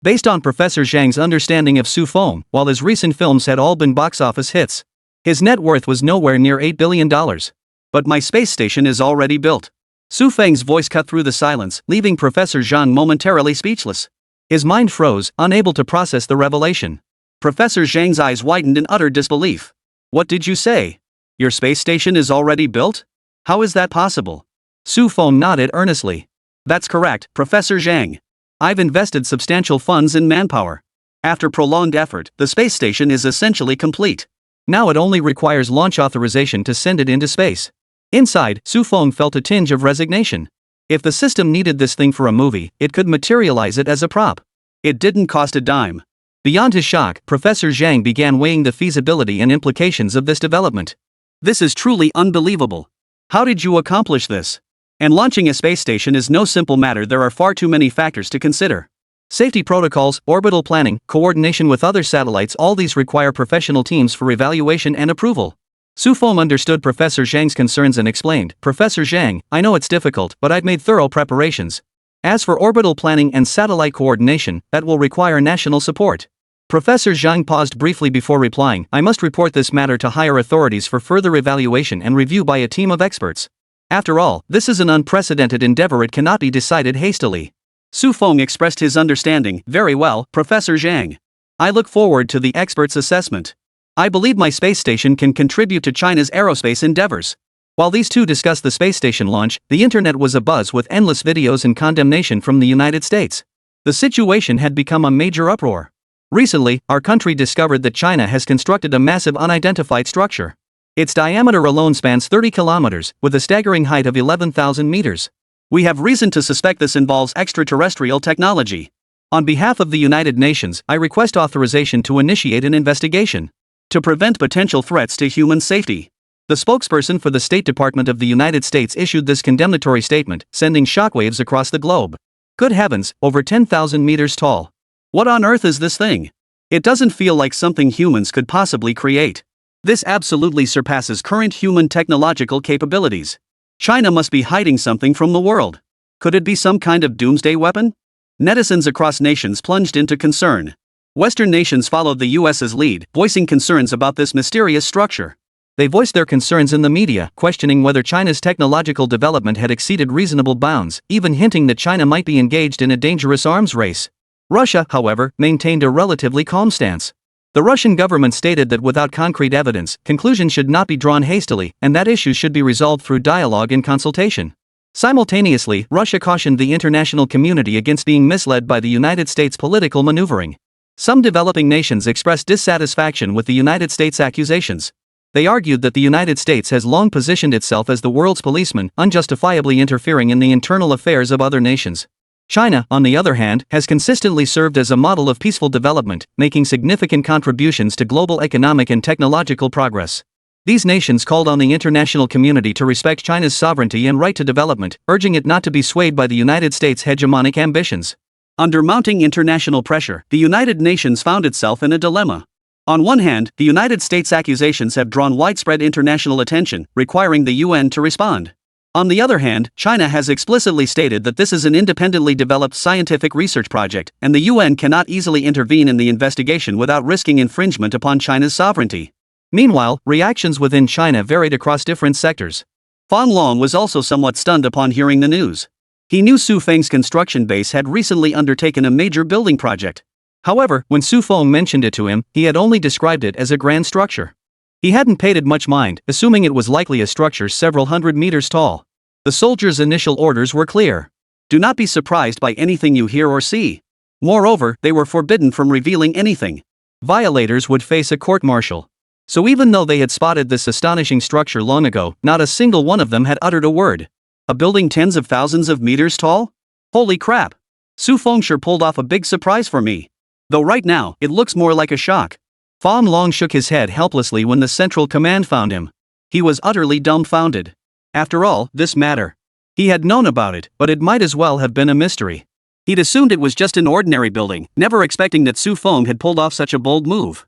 Based on Professor Zhang's understanding of Su Feng, while his recent films had all been box office hits, his net worth was nowhere near $8 billion. But my space station is already built. Su Feng's voice cut through the silence, leaving Professor Zhang momentarily speechless. His mind froze, unable to process the revelation. Professor Zhang's eyes widened in utter disbelief. What did you say? Your space station is already built? How is that possible? Su Feng nodded earnestly. That's correct, Professor Zhang. I've invested substantial funds in manpower. After prolonged effort, the space station is essentially complete. Now it only requires launch authorization to send it into space. Inside, Su Feng felt a tinge of resignation. If the system needed this thing for a movie, it could materialize it as a prop. It didn't cost a dime. Beyond his shock, Professor Zhang began weighing the feasibility and implications of this development. This is truly unbelievable. How did you accomplish this? And launching a space station is no simple matter. There are far too many factors to consider. Safety protocols, orbital planning, coordination with other satellites, all these require professional teams for evaluation and approval. Su Feng understood Professor Zhang's concerns and explained, Professor Zhang, I know it's difficult, but I've made thorough preparations. As for orbital planning and satellite coordination, that will require national support. Professor Zhang paused briefly before replying, I must report this matter to higher authorities for further evaluation and review by a team of experts. After all, this is an unprecedented endeavor. It cannot be decided hastily. Su Feng expressed his understanding. Very well, Professor Zhang. I look forward to the experts' assessment. I believe my space station can contribute to China's aerospace endeavors. While these two discussed the space station launch, the internet was abuzz with endless videos and condemnation from the United States. The situation had become a major uproar. Recently, our country discovered that China has constructed a massive unidentified structure. Its diameter alone spans 30 kilometers, with a staggering height of 11,000 meters. We have reason to suspect this involves extraterrestrial technology. On behalf of the United Nations, I request authorization to initiate an investigation to prevent potential threats to human safety. The spokesperson for the State Department of the United States issued this condemnatory statement, sending shockwaves across the globe. Good heavens, over 10,000 meters tall. What on earth is this thing? It doesn't feel like something humans could possibly create. This absolutely surpasses current human technological capabilities. China must be hiding something from the world. Could it be some kind of doomsday weapon? Netizens across nations plunged into concern. Western nations followed the US's lead, voicing concerns about this mysterious structure. They voiced their concerns in the media, questioning whether China's technological development had exceeded reasonable bounds, even hinting that China might be engaged in a dangerous arms race. Russia, however, maintained a relatively calm stance. The Russian government stated that without concrete evidence, conclusions should not be drawn hastily, and that issues should be resolved through dialogue and consultation. Simultaneously, Russia cautioned the international community against being misled by the United States' political maneuvering. Some developing nations expressed dissatisfaction with the United States' accusations. They argued that the United States has long positioned itself as the world's policeman, unjustifiably interfering in the internal affairs of other nations. China, on the other hand, has consistently served as a model of peaceful development, making significant contributions to global economic and technological progress. These nations called on the international community to respect China's sovereignty and right to development, urging it not to be swayed by the United States' hegemonic ambitions. Under mounting international pressure, the United Nations found itself in a dilemma. On one hand, the United States' accusations have drawn widespread international attention, requiring the UN to respond. On the other hand, China has explicitly stated that this is an independently developed scientific research project, and the UN cannot easily intervene in the investigation without risking infringement upon China's sovereignty. Meanwhile, reactions within China varied across different sectors. Fang Long was also somewhat stunned upon hearing the news. He knew Su Feng's construction base had recently undertaken a major building project. However, when Su Feng mentioned it to him, he had only described it as a grand structure. He hadn't paid it much mind, assuming it was likely a structure several hundred meters tall. The soldiers' initial orders were clear. Do not be surprised by anything you hear or see. Moreover, they were forbidden from revealing anything. Violators would face a court-martial. So even though they had spotted this astonishing structure long ago, not a single one of them had uttered a word. A building tens of thousands of meters tall? Holy crap! Su Feng sure pulled off a big surprise for me. Though right now, it looks more like a shock. Fang Long shook his head helplessly when the Central Command found him. He was utterly dumbfounded. After all, this matter. He had known about it, but it might as well have been a mystery. He'd assumed it was just an ordinary building, never expecting that Su Feng had pulled off such a bold move.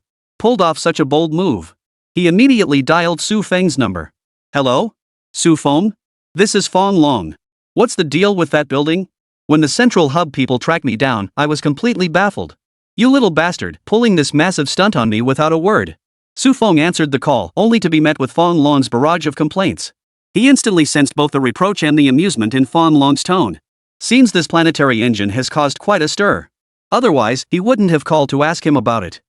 He immediately dialed Su Feng's number. Hello? Su Feng? This is Fang Long. What's the deal with that building? When the Central Hub people tracked me down, I was completely baffled. You little bastard, pulling this massive stunt on me without a word. Su Feng answered the call, only to be met with Fang Long's barrage of complaints. He instantly sensed both the reproach and the amusement in Fang Long's tone. Seems this planetary engine has caused quite a stir. Otherwise, he wouldn't have called to ask him about it.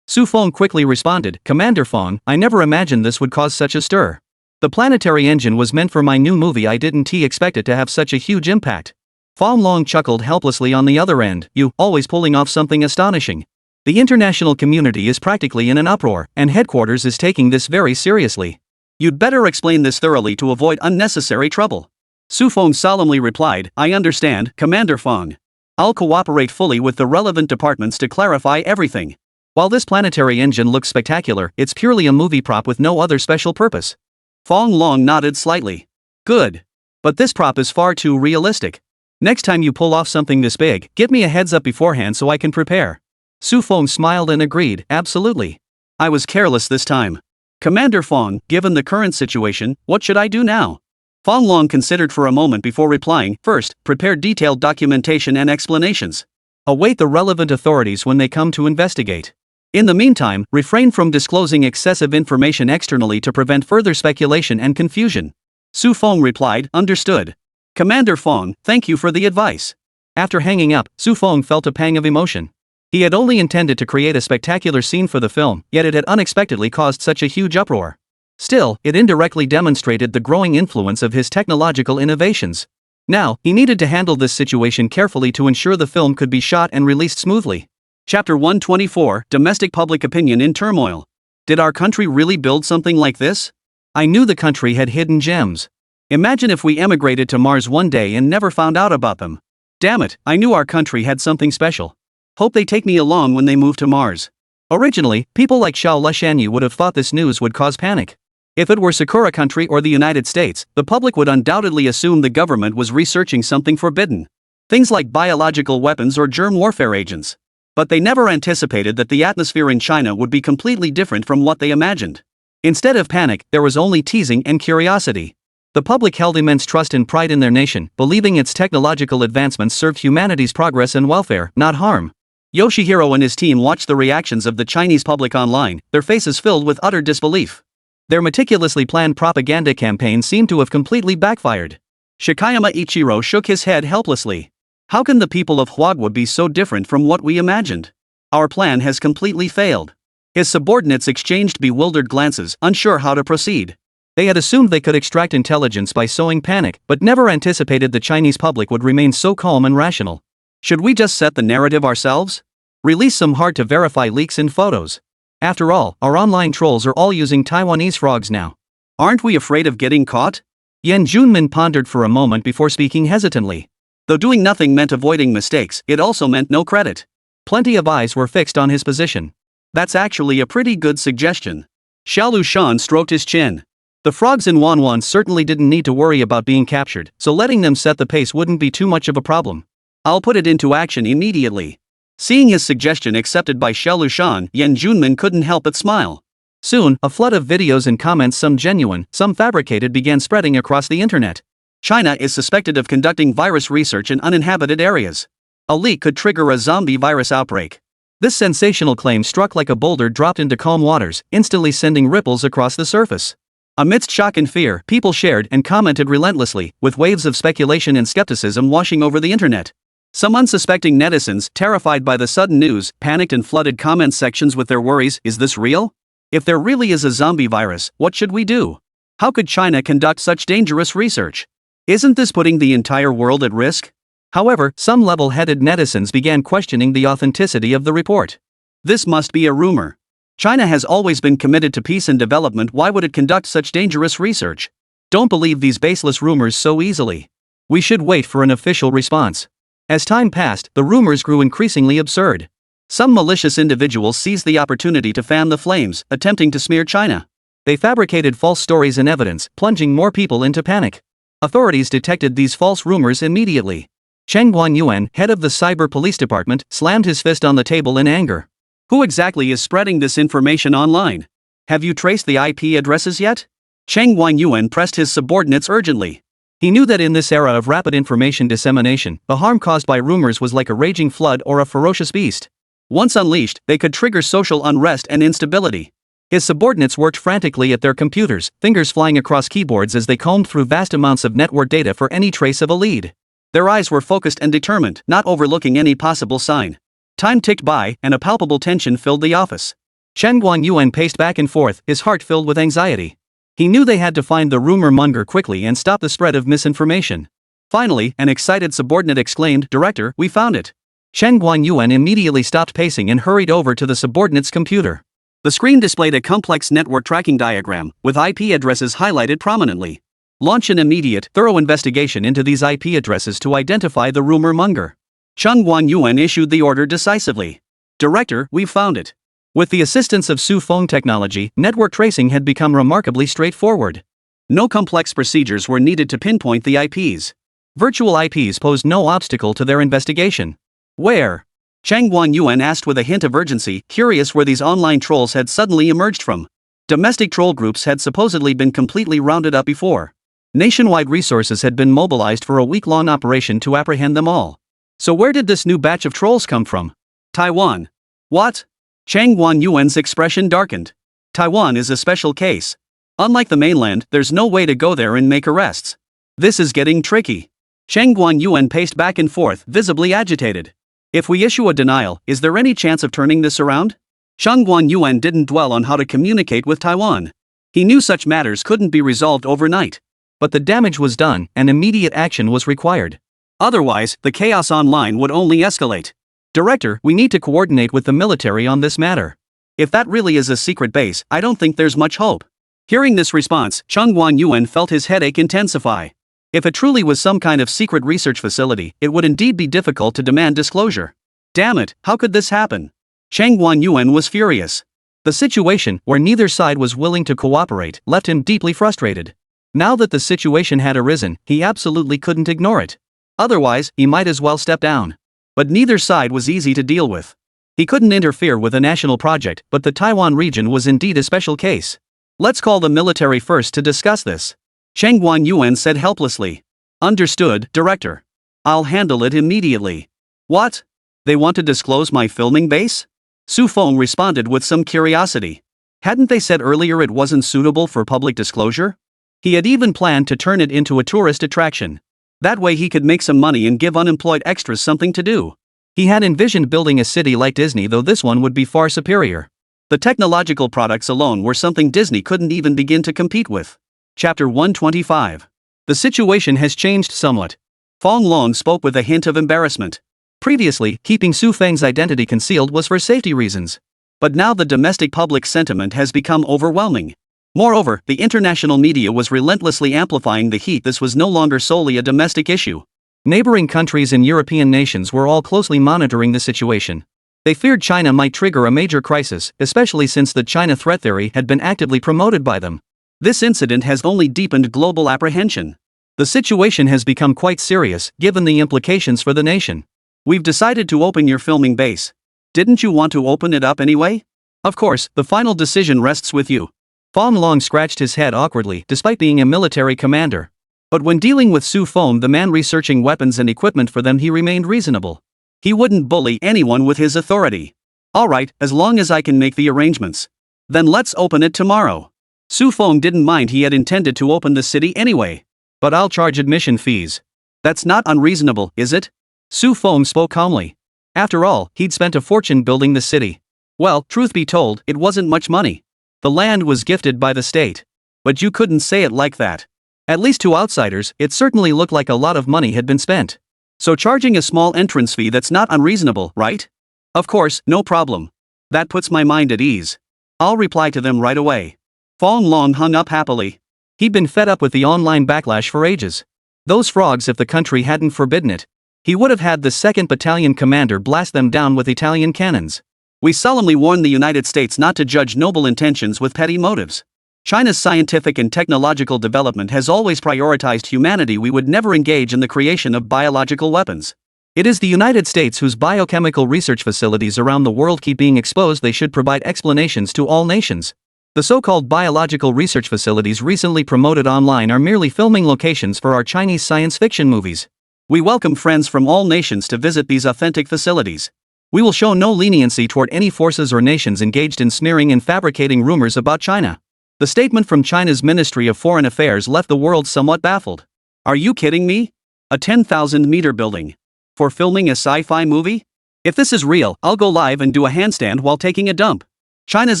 Su Feng quickly responded, Commander Fang, I never imagined this would cause such a stir. The planetary engine was meant for my new movie. I didn't expect it to have such a huge impact. Fang Long chuckled helplessly on the other end, you, always pulling off something astonishing. The international community is practically in an uproar, and headquarters is taking this very seriously. You'd better explain this thoroughly to avoid unnecessary trouble. Su Feng solemnly replied, I understand, Commander Fang. I'll cooperate fully with the relevant departments to clarify everything. While this planetary engine looks spectacular, it's purely a movie prop with no other special purpose. Fang Long nodded slightly. Good. But this prop is far too realistic. Next time you pull off something this big, give me a heads up beforehand so I can prepare. Su Feng smiled and agreed, absolutely. I was careless this time. Commander Fang, given the current situation, what should I do now? Fang Long considered for a moment before replying, first, prepare detailed documentation and explanations. Await the relevant authorities when they come to investigate. In the meantime, refrain from disclosing excessive information externally to prevent further speculation and confusion. Su Feng replied, understood. Commander Fang, thank you for the advice. After hanging up, Su Feng felt a pang of emotion. He had only intended to create a spectacular scene for the film, yet it had unexpectedly caused such a huge uproar. Still, it indirectly demonstrated the growing influence of his technological innovations. Now, he needed to handle this situation carefully to ensure the film could be shot and released smoothly. Chapter 124, Domestic Public Opinion in Turmoil. Did our country really build something like this? I knew the country had hidden gems. Imagine if we emigrated to Mars one day and never found out about them. Damn it, I knew our country had something special. Hope they take me along when they move to Mars. Originally, people like Xiao Lushanyu would have thought this news would cause panic. If it were Sakura country or the United States, the public would undoubtedly assume the government was researching something forbidden. Things like biological weapons or germ warfare agents. But they never anticipated that the atmosphere in China would be completely different from what they imagined. Instead of panic, there was only teasing and curiosity. The public held immense trust and pride in their nation, believing its technological advancements served humanity's progress and welfare, not harm. Yoshihiro and his team watched the reactions of the Chinese public online, their faces filled with utter disbelief. Their meticulously planned propaganda campaign seemed to have completely backfired. Shikayama Ichiro shook his head helplessly. How can the people of Huagua be so different from what we imagined? Our plan has completely failed. His subordinates exchanged bewildered glances, unsure how to proceed. They had assumed they could extract intelligence by sowing panic, but never anticipated the Chinese public would remain so calm and rational. Should we just set the narrative ourselves? Release some hard-to-verify leaks and photos. After all, our online trolls are all using Taiwanese frogs now. Aren't we afraid of getting caught? Yan Junmin pondered for a moment before speaking hesitantly. Though doing nothing meant avoiding mistakes, it also meant no credit. Plenty of eyes were fixed on his position. That's actually a pretty good suggestion. Xiaolu Shan stroked his chin. The frogs in Wanwan certainly didn't need to worry about being captured, so letting them set the pace wouldn't be too much of a problem. I'll put it into action immediately. Seeing his suggestion accepted by Xiaolu Shan, Yan Junmin couldn't help but smile. Soon, a flood of videos and comments, some genuine, some fabricated, began spreading across the internet. China is suspected of conducting virus research in uninhabited areas. A leak could trigger a zombie virus outbreak. This sensational claim struck like a boulder dropped into calm waters, instantly sending ripples across the surface. Amidst shock and fear, people shared and commented relentlessly, with waves of speculation and skepticism washing over the internet. Some unsuspecting netizens, terrified by the sudden news, panicked and flooded comment sections with their worries. Is this real? If there really is a zombie virus, what should we do? How could China conduct such dangerous research? Isn't this putting the entire world at risk? However, some level-headed netizens began questioning the authenticity of the report. This must be a rumor. China has always been committed to peace and development. Why would it conduct such dangerous research? Don't believe these baseless rumors so easily. We should wait for an official response. As time passed, the rumors grew increasingly absurd. Some malicious individuals seized the opportunity to fan the flames, attempting to smear China. They fabricated false stories and evidence, plunging more people into panic. Authorities detected these false rumors immediately. Cheng Guanyuan, head of the Cyber Police Department, slammed his fist on the table in anger. Who exactly is spreading this information online? Have you traced the IP addresses yet? Cheng Guanyuan pressed his subordinates urgently. He knew that in this era of rapid information dissemination, the harm caused by rumors was like a raging flood or a ferocious beast. Once unleashed, they could trigger social unrest and instability. His subordinates worked frantically at their computers, fingers flying across keyboards as they combed through vast amounts of network data for any trace of a lead. Their eyes were focused and determined, not overlooking any possible sign. Time ticked by, and a palpable tension filled the office. Chen Guanyuan paced back and forth, his heart filled with anxiety. He knew they had to find the rumor monger quickly and stop the spread of misinformation. Finally, an excited subordinate exclaimed, "Director, we found it." Chen Guanyuan immediately stopped pacing and hurried over to the subordinate's computer. The screen displayed a complex network tracking diagram, with IP addresses highlighted prominently. Launch an immediate, thorough investigation into these IP addresses to identify the rumor monger. Cheng Guanyuan issued the order decisively. Director, we've found it. With the assistance of Su phone technology, network tracing had become remarkably straightforward. No complex procedures were needed to pinpoint the IPs. Virtual IPs posed no obstacle to their investigation. Where? Cheng Guanyuan asked with a hint of urgency, curious where these online trolls had suddenly emerged from. Domestic troll groups had supposedly been completely rounded up before. Nationwide resources had been mobilized for a week-long operation to apprehend them all. So where did this new batch of trolls come from? Taiwan. What? Cheng Guanyuan's expression darkened. Taiwan is a special case. Unlike the mainland, there's no way to go there and make arrests. This is getting tricky. Cheng Guanyuan paced back and forth, visibly agitated. If we issue a denial, is there any chance of turning this around? Cheng Guanyuan didn't dwell on how to communicate with Taiwan. He knew such matters couldn't be resolved overnight. But the damage was done, and immediate action was required. Otherwise, the chaos online would only escalate. Director, we need to coordinate with the military on this matter. If that really is a secret base, I don't think there's much hope. Hearing this response, Cheng Guanyuan felt his headache intensify. If it truly was some kind of secret research facility, it would indeed be difficult to demand disclosure. Damn it, how could this happen? Cheng Guanyuan was furious. The situation, where neither side was willing to cooperate, left him deeply frustrated. Now that the situation had arisen, he absolutely couldn't ignore it. Otherwise, he might as well step down. But neither side was easy to deal with. He couldn't interfere with a national project, but the Taiwan region was indeed a special case. Let's call the military first to discuss this. Cheng Guanyuan said helplessly. Understood, Director. I'll handle it immediately. What? They want to disclose my filming base? Su Feng responded with some curiosity. Hadn't they said earlier it wasn't suitable for public disclosure? He had even planned to turn it into a tourist attraction. That way he could make some money and give unemployed extras something to do. He had envisioned building a city like Disney, though this one would be far superior. The technological products alone were something Disney couldn't even begin to compete with. Chapter 125. The situation has changed somewhat. Fong Long spoke with a hint of embarrassment. Previously, keeping Su Feng's identity concealed was for safety reasons. But now the domestic public sentiment has become overwhelming. Moreover, the international media was relentlessly amplifying the heat. This was no longer solely a domestic issue. Neighboring countries and European nations were all closely monitoring the situation. They feared China might trigger a major crisis, especially since the China threat theory had been actively promoted by them. This incident has only deepened global apprehension. The situation has become quite serious, given the implications for the nation. We've decided to open your filming base. Didn't you want to open it up anyway? Of course, the final decision rests with you. Fong Long scratched his head awkwardly, despite being a military commander. But when dealing with Su Feng, the man researching weapons and equipment for them, he remained reasonable. He wouldn't bully anyone with his authority. Alright, as long as I can make the arrangements. Then let's open it tomorrow. Su Feng didn't mind, he had intended to open the city anyway. But I'll charge admission fees. That's not unreasonable, is it? Su Feng spoke calmly. After all, he'd spent a fortune building the city. Well, truth be told, it wasn't much money. The land was gifted by the state. But you couldn't say it like that. At least to outsiders, it certainly looked like a lot of money had been spent. So charging a small entrance fee, that's not unreasonable, right? Of course, no problem. That puts my mind at ease. I'll reply to them right away. Fong Long hung up happily. He'd been fed up with the online backlash for ages. Those frogs, if the country hadn't forbidden it, he would have had the 2nd Battalion commander blast them down with Italian cannons. We solemnly warn the United States not to judge noble intentions with petty motives. China's scientific and technological development has always prioritized humanity. We would never engage in the creation of biological weapons. It is the United States whose biochemical research facilities around the world keep being exposed. They should provide explanations to all nations. The so-called biological research facilities recently promoted online are merely filming locations for our Chinese science fiction movies. We welcome friends from all nations to visit these authentic facilities. We will show no leniency toward any forces or nations engaged in smearing and fabricating rumors about China. The statement from China's Ministry of Foreign Affairs left the world somewhat baffled. Are you kidding me? A 10,000-meter building? For filming a sci-fi movie? If this is real, I'll go live and do a handstand while taking a dump. China's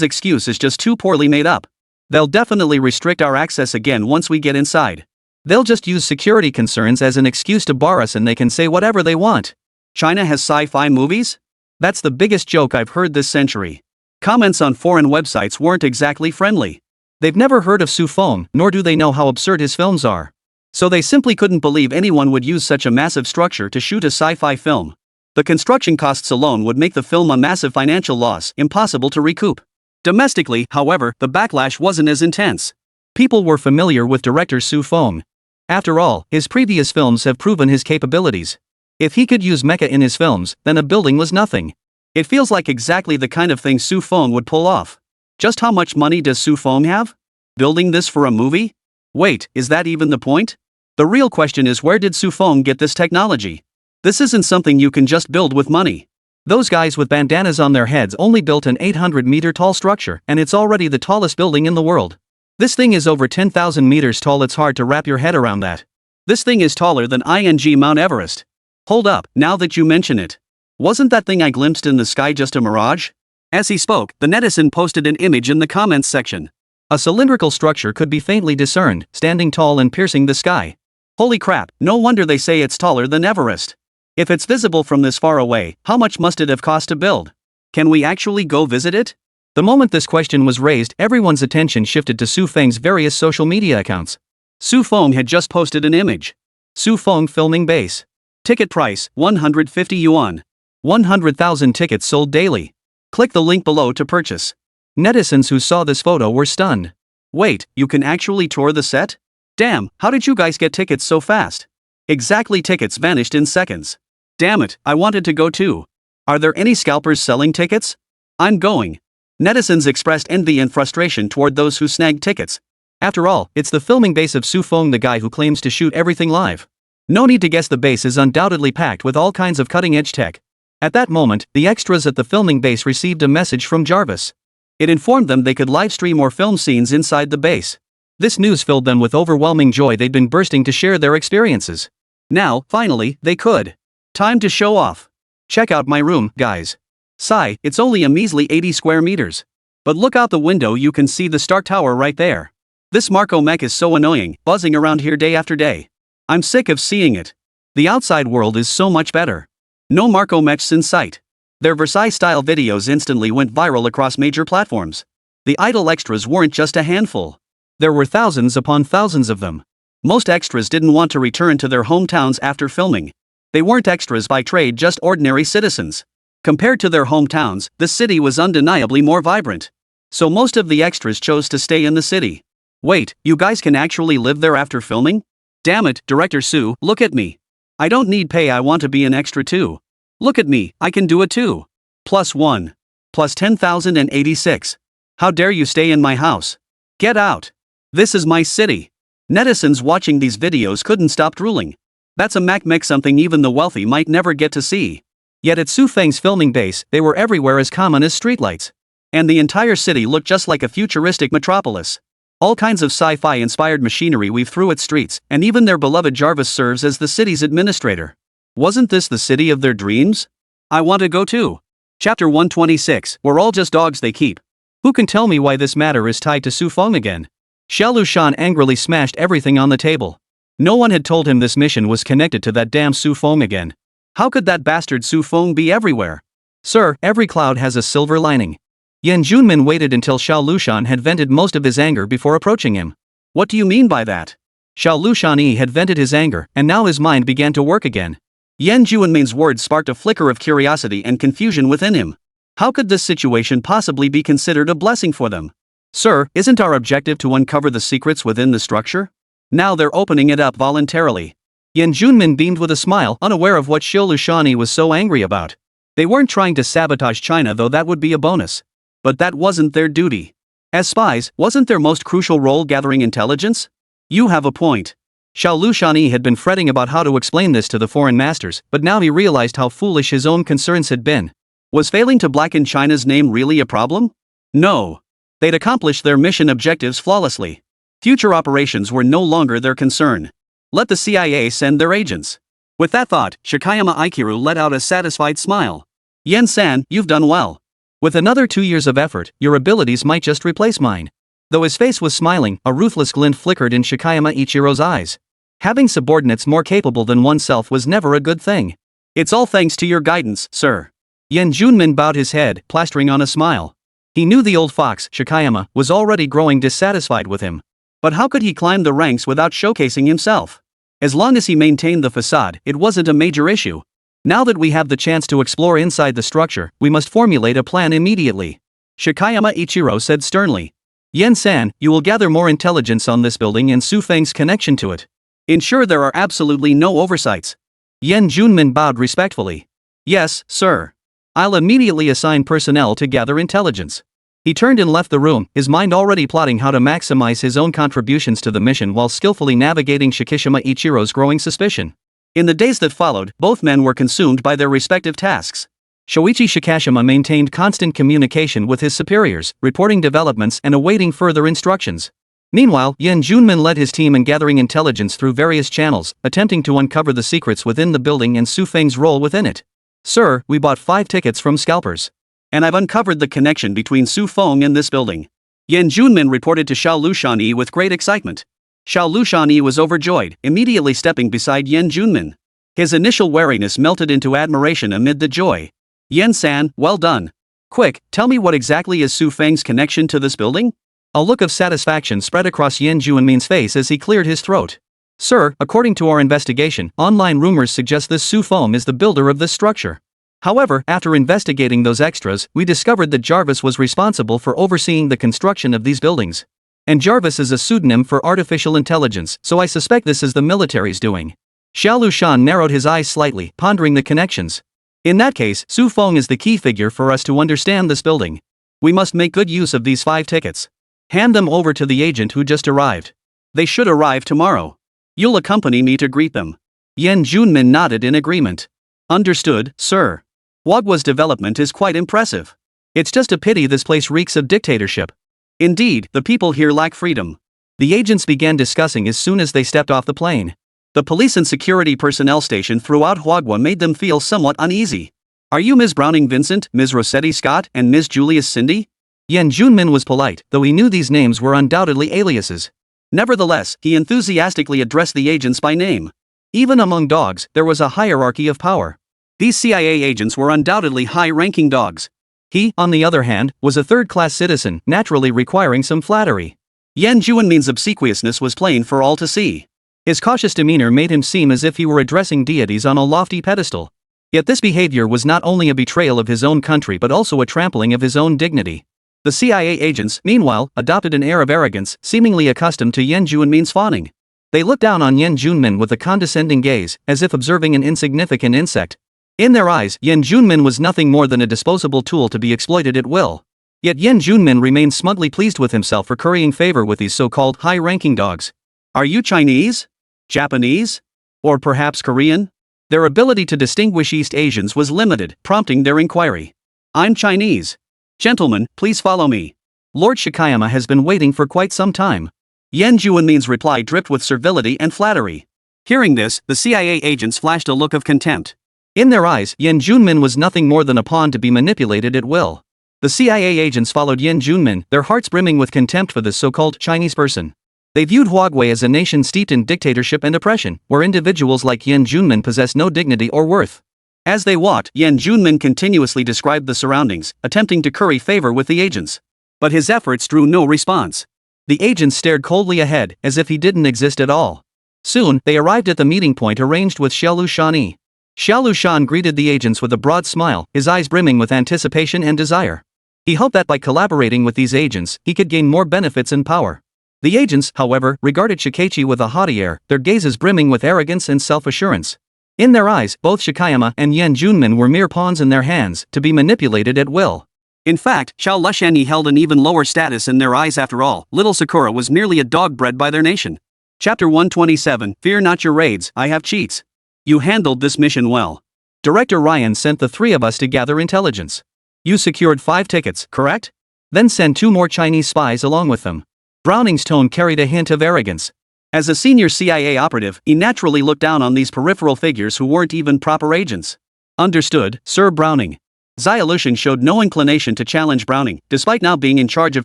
excuse is just too poorly made up. They'll definitely restrict our access again once we get inside. They'll just use security concerns as an excuse to bar us, and they can say whatever they want. China has sci-fi movies? That's the biggest joke I've heard this century. Comments on foreign websites weren't exactly friendly. They've never heard of Su Feng, nor do they know how absurd his films are. So they simply couldn't believe anyone would use such a massive structure to shoot a sci-fi film. The construction costs alone would make the film a massive financial loss, impossible to recoup. Domestically, however, the backlash wasn't as intense. People were familiar with director Su Feng. After all, his previous films have proven his capabilities. If he could use mecha in his films, then a building was nothing. It feels like exactly the kind of thing Su Feng would pull off. Just how much money does Su Feng have? Building this for a movie? Wait, is that even the point? The real question is, where did Su Feng get this technology? This isn't something you can just build with money. Those guys with bandanas on their heads only built an 800-meter tall structure, and it's already the tallest building in the world. This thing is over 10,000 meters tall. It's hard to wrap your head around that. This thing is taller than Mount Everest. Hold up, now that you mention it. Wasn't that thing I glimpsed in the sky just a mirage? As he spoke, the netizen posted an image in the comments section. A cylindrical structure could be faintly discerned, standing tall and piercing the sky. Holy crap, no wonder they say it's taller than Everest. If it's visible from this far away, how much must it have cost to build? Can we actually go visit it? The moment this question was raised, everyone's attention shifted to Su Feng's various social media accounts. Su Feng had just posted an image. Su Feng filming base. Ticket price, 150 yuan. 100,000 tickets sold daily. Click the link below to purchase. Netizens who saw this photo were stunned. Wait, you can actually tour the set? Damn, how did you guys get tickets so fast? Exactly, tickets vanished in seconds. Damn it, I wanted to go too. Are there any scalpers selling tickets? I'm going. Netizens expressed envy and frustration toward those who snagged tickets. After all, it's the filming base of Su Feng, the guy who claims to shoot everything live. No need to guess, the base is undoubtedly packed with all kinds of cutting-edge tech. At that moment, the extras at the filming base received a message from Jarvis. It informed them they could livestream or film scenes inside the base. This news filled them with overwhelming joy. They'd been bursting to share their experiences. Now, finally, they could. Time to show off. Check out my room, guys. Sigh, it's only a measly 80 square meters. But look out the window, you can see the Stark Tower right there. This Marco mech is so annoying, buzzing around here day after day. I'm sick of seeing it. The outside world is so much better. No Marco mechs in sight. Their Versailles-style videos instantly went viral across major platforms. The idle extras weren't just a handful. There were thousands upon thousands of them. Most extras didn't want to return to their hometowns after filming. They weren't extras by trade, just ordinary citizens. Compared to their hometowns, the city was undeniably more vibrant. So most of the extras chose to stay in the city. Wait, you guys can actually live there after filming? Damn it, Director Su, look at me. I don't need pay, I want to be an extra too. Look at me, I can do it too. +1. Plus 10,086. How dare you stay in my house? Get out. This is my city. Netizens watching these videos couldn't stop drooling. That's a Mac mech, something even the wealthy might never get to see. Yet at Su Feng's filming base, they were everywhere, as common as streetlights. And the entire city looked just like a futuristic metropolis. All kinds of sci-fi inspired machinery weave through its streets, and even their beloved Jarvis serves as the city's administrator. Wasn't this the city of their dreams? I want to go too. Chapter 126, we're all just dogs they keep. Who can tell me why this matter is tied to Su Feng again? Xiao Lushan angrily smashed everything on the table. No one had told him this mission was connected to that damn Su Feng again. How could that bastard Su Feng be everywhere? Sir, every cloud has a silver lining. Yan Junmin waited until Xiao Lushan had vented most of his anger before approaching him. What do you mean by that? Xiao Lushan had vented his anger, and now his mind began to work again. Yan Junmin's words sparked a flicker of curiosity and confusion within him. How could this situation possibly be considered a blessing for them? Sir, isn't our objective to uncover the secrets within the structure? Now they're opening it up voluntarily. Yan Junmin beamed with a smile, unaware of what Xiao Lushan was so angry about. They weren't trying to sabotage China, though that would be a bonus. But that wasn't their duty. As spies, wasn't their most crucial role gathering intelligence? You have a point. Xiao Lushan had been fretting about how to explain this to the foreign masters, but now he realized how foolish his own concerns had been. Was failing to blacken China's name really a problem? No. They'd accomplished their mission objectives flawlessly. Future operations were no longer their concern. Let the CIA send their agents. With that thought, Shikayama Ikiru let out a satisfied smile. Yen-san, you've done well. With another 2 years of effort, your abilities might just replace mine. Though his face was smiling, a ruthless glint flickered in Shikayama Ichiro's eyes. Having subordinates more capable than oneself was never a good thing. It's all thanks to your guidance, sir. Yan Junmin bowed his head, plastering on a smile. He knew the old fox, Shikayama, was already growing dissatisfied with him. But how could he climb the ranks without showcasing himself? As long as he maintained the facade, it wasn't a major issue. Now that we have the chance to explore inside the structure, we must formulate a plan immediately. Shikayama Ichiro said sternly. Yen-san, you will gather more intelligence on this building and Su Feng's connection to it. Ensure there are absolutely no oversights. Yan Junmin bowed respectfully. Yes, sir. I'll immediately assign personnel to gather intelligence. He turned and left the room, his mind already plotting how to maximize his own contributions to the mission while skillfully navigating Shikishima Ichiro's growing suspicion. In the days that followed, both men were consumed by their respective tasks. Shoichi Shikashima maintained constant communication with his superiors, reporting developments and awaiting further instructions. Meanwhile, Yan Junmin led his team in gathering intelligence through various channels, attempting to uncover the secrets within the building and Su Feng's role within it. Sir, we bought 5 tickets from scalpers. And I've uncovered the connection between Su Feng and this building. Yan Junmin reported to Xiao Lushan with great excitement. Xiao Lushan was overjoyed, immediately stepping beside Yan Junmin. His initial wariness melted into admiration amid the joy. Yen-san, well done. Quick, tell me what exactly is Su Feng's connection to this building? A look of satisfaction spread across Yan Junmin's face as he cleared his throat. Sir, according to our investigation, online rumors suggest this Su Feng is the builder of this structure. However, after investigating those extras, we discovered that Jarvis was responsible for overseeing the construction of these buildings. And Jarvis is a pseudonym for artificial intelligence, so I suspect this is the military's doing. Xiao Lushan narrowed his eyes slightly, pondering the connections. In that case, Su Feng is the key figure for us to understand this building. We must make good use of these 5 tickets. Hand them over to the agent who just arrived. They should arrive tomorrow. You'll accompany me to greet them. Yan Junmin nodded in agreement. Understood, sir. Wagwa's development is quite impressive. It's just a pity this place reeks of dictatorship. Indeed, the people here lack freedom. The agents began discussing as soon as they stepped off the plane. The police and security personnel stationed throughout Wagwa made them feel somewhat uneasy. Are you Ms. Browning Vincent, Ms. Rossetti Scott, and Ms. Julius Cindy? Yan Junmin was polite, though he knew these names were undoubtedly aliases. Nevertheless, he enthusiastically addressed the agents by name. Even among dogs, there was a hierarchy of power. These CIA agents were undoubtedly high-ranking dogs. He, on the other hand, was a third-class citizen, naturally requiring some flattery. Yan Junmin's obsequiousness was plain for all to see. His cautious demeanor made him seem as if he were addressing deities on a lofty pedestal. Yet this behavior was not only a betrayal of his own country but also a trampling of his own dignity. The CIA agents, meanwhile, adopted an air of arrogance, seemingly accustomed to Yan Junmin's fawning. They looked down on Yan Junmin with a condescending gaze, as if observing an insignificant insect. In their eyes, Yan Junmin was nothing more than a disposable tool to be exploited at will. Yet Yan Junmin remained smugly pleased with himself for currying favor with these so-called high-ranking dogs. Are you Chinese? Japanese? Or perhaps Korean? Their ability to distinguish East Asians was limited, prompting their inquiry. I'm Chinese. Gentlemen, please follow me. Lord Shikayama has been waiting for quite some time. Yan Juanmin's reply dripped with servility and flattery. Hearing this, the CIA agents flashed a look of contempt. In their eyes, Yan Junmin was nothing more than a pawn to be manipulated at will. The CIA agents followed Yan Junmin, their hearts brimming with contempt for this so-called Chinese person. They viewed Huawei as a nation steeped in dictatorship and oppression, where individuals like Yan Junmin possess no dignity or worth. As they walked, Yan Junmin continuously described the surroundings, attempting to curry favor with the agents. But his efforts drew no response. The agents stared coldly ahead, as if he didn't exist at all. Soon, they arrived at the meeting point arranged with Xiaolu Shani. Xiaolu Shan greeted the agents with a broad smile, his eyes brimming with anticipation and desire. He hoped that by collaborating with these agents, he could gain more benefits and power. The agents, however, regarded Shikaichi with a haughty air, their gazes brimming with arrogance and self-assurance. In their eyes, both Shikayama and Yan Junmin were mere pawns in their hands, to be manipulated at will. In fact, Xiao Lushani held an even lower status in their eyes after all. Little Sakura was merely a dog bred by their nation. Chapter 127, Fear not your raids, I have cheats. You handled this mission well. Director Ryan sent the three of us to gather intelligence. You secured 5 tickets, correct? Then send 2 more Chinese spies along with them. Browning's tone carried a hint of arrogance. As a senior CIA operative, he naturally looked down on these peripheral figures who weren't even proper agents. Understood, Sir Browning. Xia Lushan showed no inclination to challenge Browning, despite now being in charge of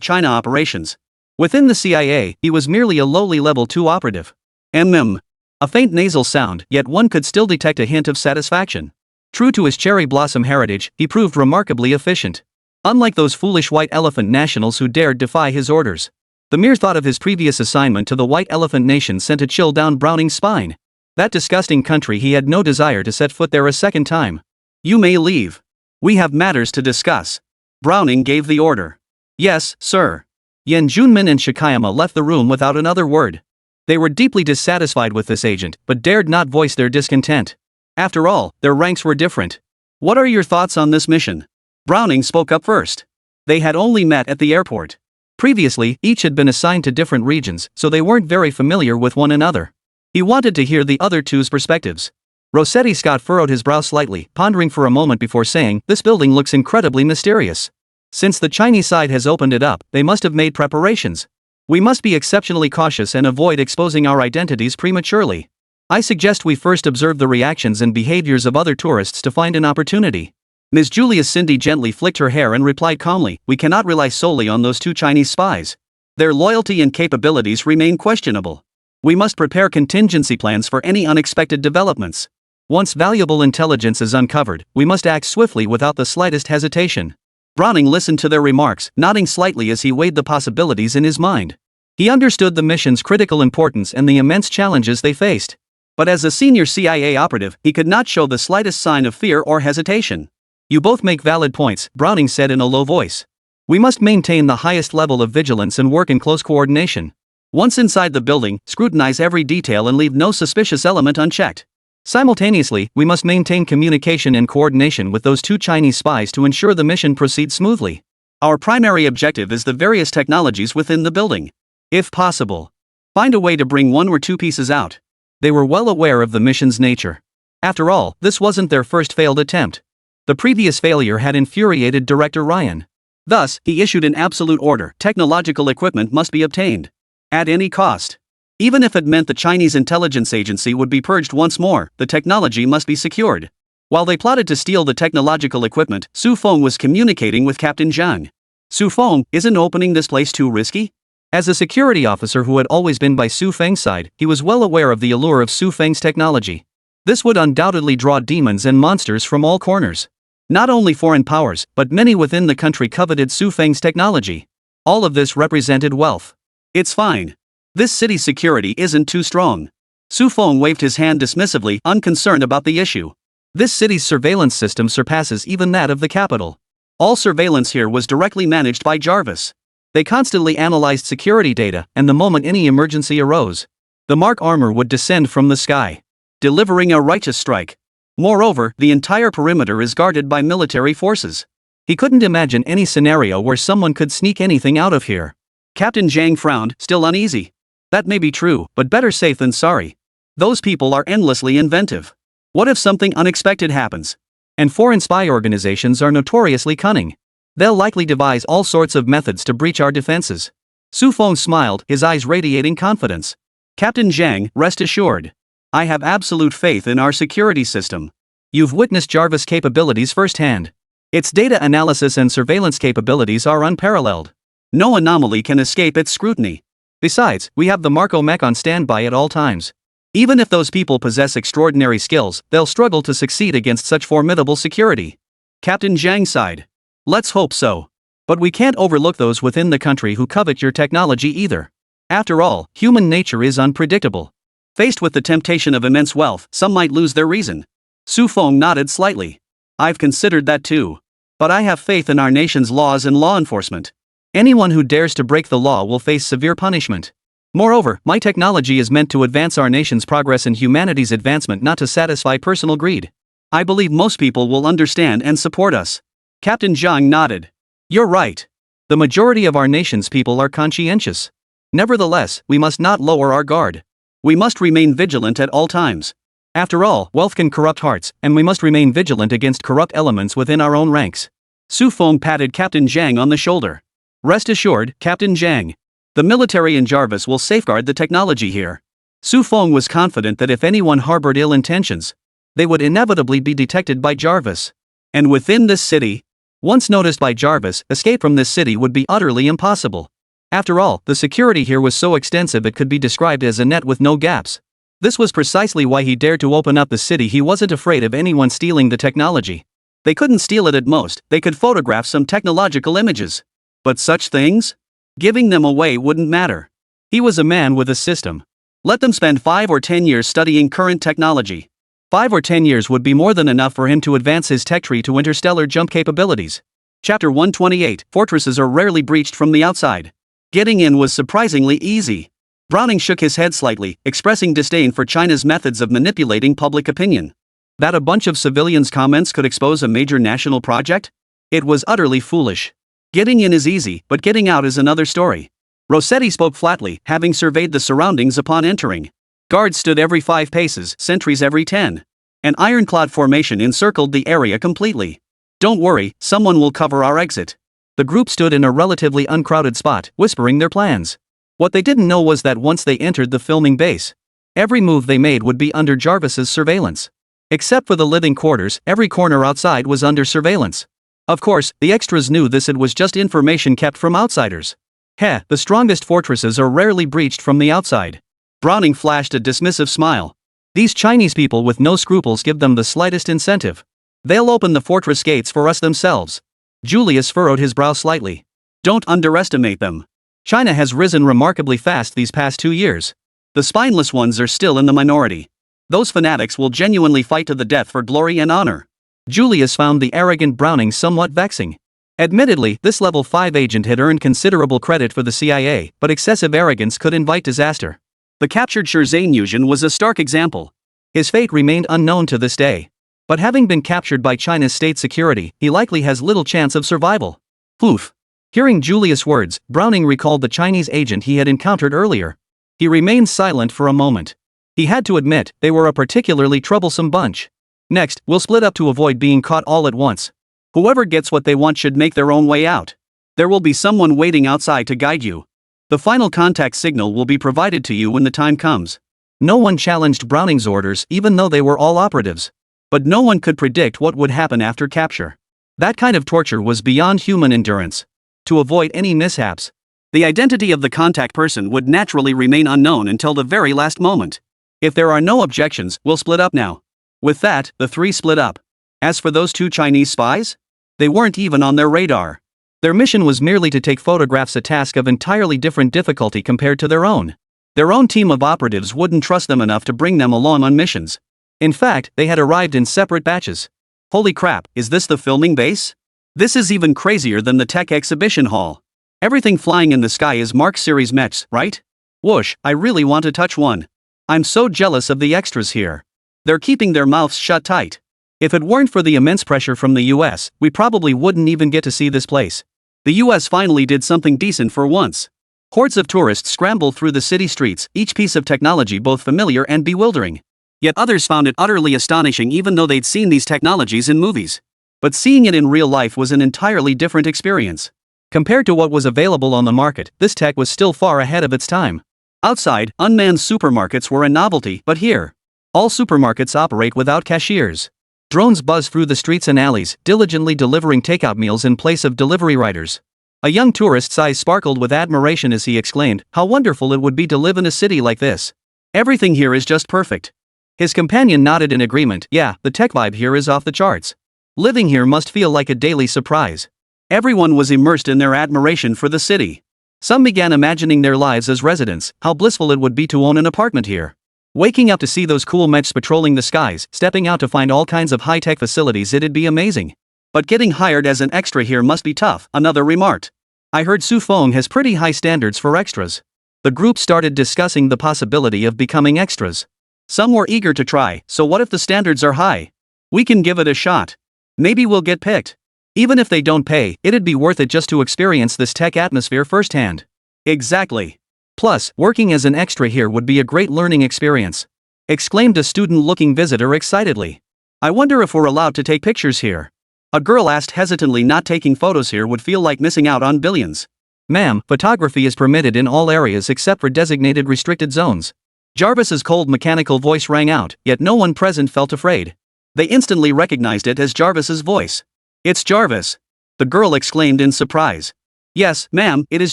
China operations. Within the CIA, he was merely a lowly level 2 operative. A faint nasal sound, yet one could still detect a hint of satisfaction. True to his cherry blossom heritage, he proved remarkably efficient. Unlike those foolish white elephant nationals who dared defy his orders. The mere thought of his previous assignment to the White Elephant Nation sent a chill down Browning's spine. That disgusting country, he had no desire to set foot there a second time. You may leave. We have matters to discuss. Browning gave the order. Yes, sir. Yan Junmin and Shikayama left the room without another word. They were deeply dissatisfied with this agent, but dared not voice their discontent. After all, their ranks were different. What are your thoughts on this mission? Browning spoke up first. They had only met at the airport. Previously, each had been assigned to different regions, so they weren't very familiar with one another. He wanted to hear the other two's perspectives. Rossetti Scott furrowed his brow slightly, pondering for a moment before saying, "This building looks incredibly mysterious. Since the Chinese side has opened it up, they must have made preparations. We must be exceptionally cautious and avoid exposing our identities prematurely. I suggest we first observe the reactions and behaviors of other tourists to find an opportunity." Ms. Julia Cindy gently flicked her hair and replied calmly, "We cannot rely solely on those 2 Chinese spies. Their loyalty and capabilities remain questionable. We must prepare contingency plans for any unexpected developments. Once valuable intelligence is uncovered, we must act swiftly without the slightest hesitation." Browning listened to their remarks, nodding slightly as he weighed the possibilities in his mind. He understood the mission's critical importance and the immense challenges they faced. But as a senior CIA operative, he could not show the slightest sign of fear or hesitation. "You both make valid points," Browning said in a low voice. "We must maintain the highest level of vigilance and work in close coordination. Once inside the building, scrutinize every detail and leave no suspicious element unchecked. Simultaneously, we must maintain communication and coordination with those 2 Chinese spies to ensure the mission proceeds smoothly. Our primary objective is the various technologies within the building. If possible, find a way to bring 1 or 2 pieces out." They were well aware of the mission's nature. After all, this wasn't their first failed attempt. The previous failure had infuriated Director Ryan. Thus, he issued an absolute order: technological equipment must be obtained. At any cost. Even if it meant the Chinese intelligence agency would be purged once more, the technology must be secured. While they plotted to steal the technological equipment, Su Feng was communicating with Captain Zhang. "Su Feng, isn't opening this place too risky?" As a security officer who had always been by Su Feng's side, he was well aware of the allure of Su Feng's technology. This would undoubtedly draw demons and monsters from all corners. Not only foreign powers, but many within the country coveted Su Feng's technology. All of this represented wealth. "It's fine. This city's security isn't too strong." Su Feng waved his hand dismissively, unconcerned about the issue. "This city's surveillance system surpasses even that of the capital. All surveillance here was directly managed by Jarvis. They constantly analyzed security data, and the moment any emergency arose, the Mark armor would descend from the sky, delivering a righteous strike. Moreover, the entire perimeter is guarded by military forces." He couldn't imagine any scenario where someone could sneak anything out of here. Captain Zhang frowned, still uneasy. "That may be true, but better safe than sorry. Those people are endlessly inventive. What if something unexpected happens? And foreign spy organizations are notoriously cunning. They'll likely devise all sorts of methods to breach our defenses. Su Feng smiled, his eyes radiating confidence. Captain Zhang, rest assured. I have absolute faith in our security system. You've witnessed Jarvis' capabilities firsthand. Its data analysis and surveillance capabilities are unparalleled. No anomaly can escape its scrutiny. Besides, we have the Marco Mech on standby at all times. Even if those people possess extraordinary skills, they'll struggle to succeed against such formidable security. Captain Zhang sighed. Let's hope so. But we can't overlook those within the country who covet your technology either. After all, human nature is unpredictable. Faced with the temptation of immense wealth, some might lose their reason. Su Feng nodded slightly. I've considered that too. But I have faith in our nation's laws and law enforcement. Anyone who dares to break the law will face severe punishment. Moreover, my technology is meant to advance our nation's progress and humanity's advancement, not to satisfy personal greed. I believe most people will understand and support us. Captain Zhang nodded. You're right. The majority of our nation's people are conscientious. Nevertheless, we must not lower our guard. We must remain vigilant at all times. After all, wealth can corrupt hearts, and we must remain vigilant against corrupt elements within our own ranks. Su Feng patted Captain Zhang on the shoulder. Rest assured, Captain Zhang. The military in Jarvis will safeguard the technology here. Su Feng was confident that if anyone harbored ill intentions, they would inevitably be detected by Jarvis. And within this city, once noticed by Jarvis, escape from this city would be utterly impossible. After all, the security here was so extensive it could be described as a net with no gaps. This was precisely why he dared to open up the city. He wasn't afraid of anyone stealing the technology. They couldn't steal it at most, they could photograph some technological images. But such things? Giving them away wouldn't matter. He was a man with a system. Let them spend 5 or 10 years studying current technology. 5 or 10 years would be more than enough for him to advance his tech tree to interstellar jump capabilities. Chapter 128. Fortresses are rarely breached from the outside. Getting in was surprisingly easy. Browning shook his head slightly, expressing disdain for China's methods of manipulating public opinion. That a bunch of civilians' comments could expose a major national project? It was utterly foolish. Getting in is easy, but getting out is another story. Rossetti spoke flatly, having surveyed the surroundings upon entering. Guards stood every 5 paces, sentries every 10. An ironclad formation encircled the area completely. Don't worry, someone will cover our exit. The group stood in a relatively uncrowded spot, whispering their plans. What they didn't know was that once they entered the filming base, every move they made would be under Jarvis's surveillance. Except for the living quarters, every corner outside was under surveillance. Of course, the extras knew this. It was just information kept from outsiders. The strongest fortresses are rarely breached from the outside. Browning flashed a dismissive smile. These Chinese people with no scruples give them the slightest incentive. They'll open the fortress gates for us themselves. Julius furrowed his brow slightly. Don't underestimate them. China has risen remarkably fast these past 2 years. The spineless ones are still in the minority. Those fanatics will genuinely fight to the death for glory and honor. Julius found the arrogant Browning somewhat vexing. Admittedly, this level 5 agent had earned considerable credit for the CIA, but excessive arrogance could invite disaster. The captured Shirzainyuzhen was a stark example. His fate remained unknown to this day. But having been captured by China's state security, he likely has little chance of survival. Oof. Hearing Julius' words, Browning recalled the Chinese agent he had encountered earlier. He remained silent for a moment. He had to admit, they were a particularly troublesome bunch. Next, we'll split up to avoid being caught all at once. Whoever gets what they want should make their own way out. There will be someone waiting outside to guide you. The final contact signal will be provided to you when the time comes. No one challenged Browning's orders, even though they were all operatives. But no one could predict what would happen after capture. That kind of torture was beyond human endurance. To avoid any mishaps, the identity of the contact person would naturally remain unknown until the very last moment. If there are no objections, we'll split up now. With that, the 3 split up. As for those 2 Chinese spies, they weren't even on their radar. Their mission was merely to take photographs, a task of entirely different difficulty compared to their own. Their own team of operatives wouldn't trust them enough to bring them along on missions. In fact, they had arrived in separate batches. Holy crap, is this the filming base? This is even crazier than the tech exhibition hall. Everything flying in the sky is Mark series mechs, right? Whoosh, I really want to touch one. I'm so jealous of the extras here. They're keeping their mouths shut tight. If it weren't for the immense pressure from the US, we probably wouldn't even get to see this place. The US finally did something decent for once. Hordes of tourists scrambled through the city streets, each piece of technology both familiar and bewildering. Yet others found it utterly astonishing even though they'd seen these technologies in movies. But seeing it in real life was an entirely different experience. Compared to what was available on the market, this tech was still far ahead of its time. Outside, unmanned supermarkets were a novelty, but here, all supermarkets operate without cashiers. Drones buzz through the streets and alleys, diligently delivering takeout meals in place of delivery riders. A young tourist's eyes sparkled with admiration as he exclaimed, "How wonderful it would be to live in a city like this. Everything here is just perfect." His companion nodded in agreement. "Yeah, the tech vibe here is off the charts. Living here must feel like a daily surprise." Everyone was immersed in their admiration for the city. Some began imagining their lives as residents, how blissful it would be to own an apartment here. Waking up to see those cool mechs patrolling the skies, stepping out to find all kinds of high-tech facilities, it'd be amazing. But getting hired as an extra here must be tough, another remarked. I heard Su Feng has pretty high standards for extras. The group started discussing the possibility of becoming extras. Some were eager to try, so what if the standards are high? We can give it a shot. Maybe we'll get picked. Even if they don't pay, it'd be worth it just to experience this tech atmosphere firsthand. Exactly. Plus, working as an extra here would be a great learning experience, exclaimed a student-looking visitor excitedly. I wonder if we're allowed to take pictures here. A girl asked hesitantly. Not taking photos here would feel like missing out on billions. Ma'am, photography is permitted in all areas except for designated restricted zones. Jarvis's cold mechanical voice rang out, yet no one present felt afraid. They instantly recognized it as Jarvis's voice. It's Jarvis! The girl exclaimed in surprise. Yes, ma'am, it is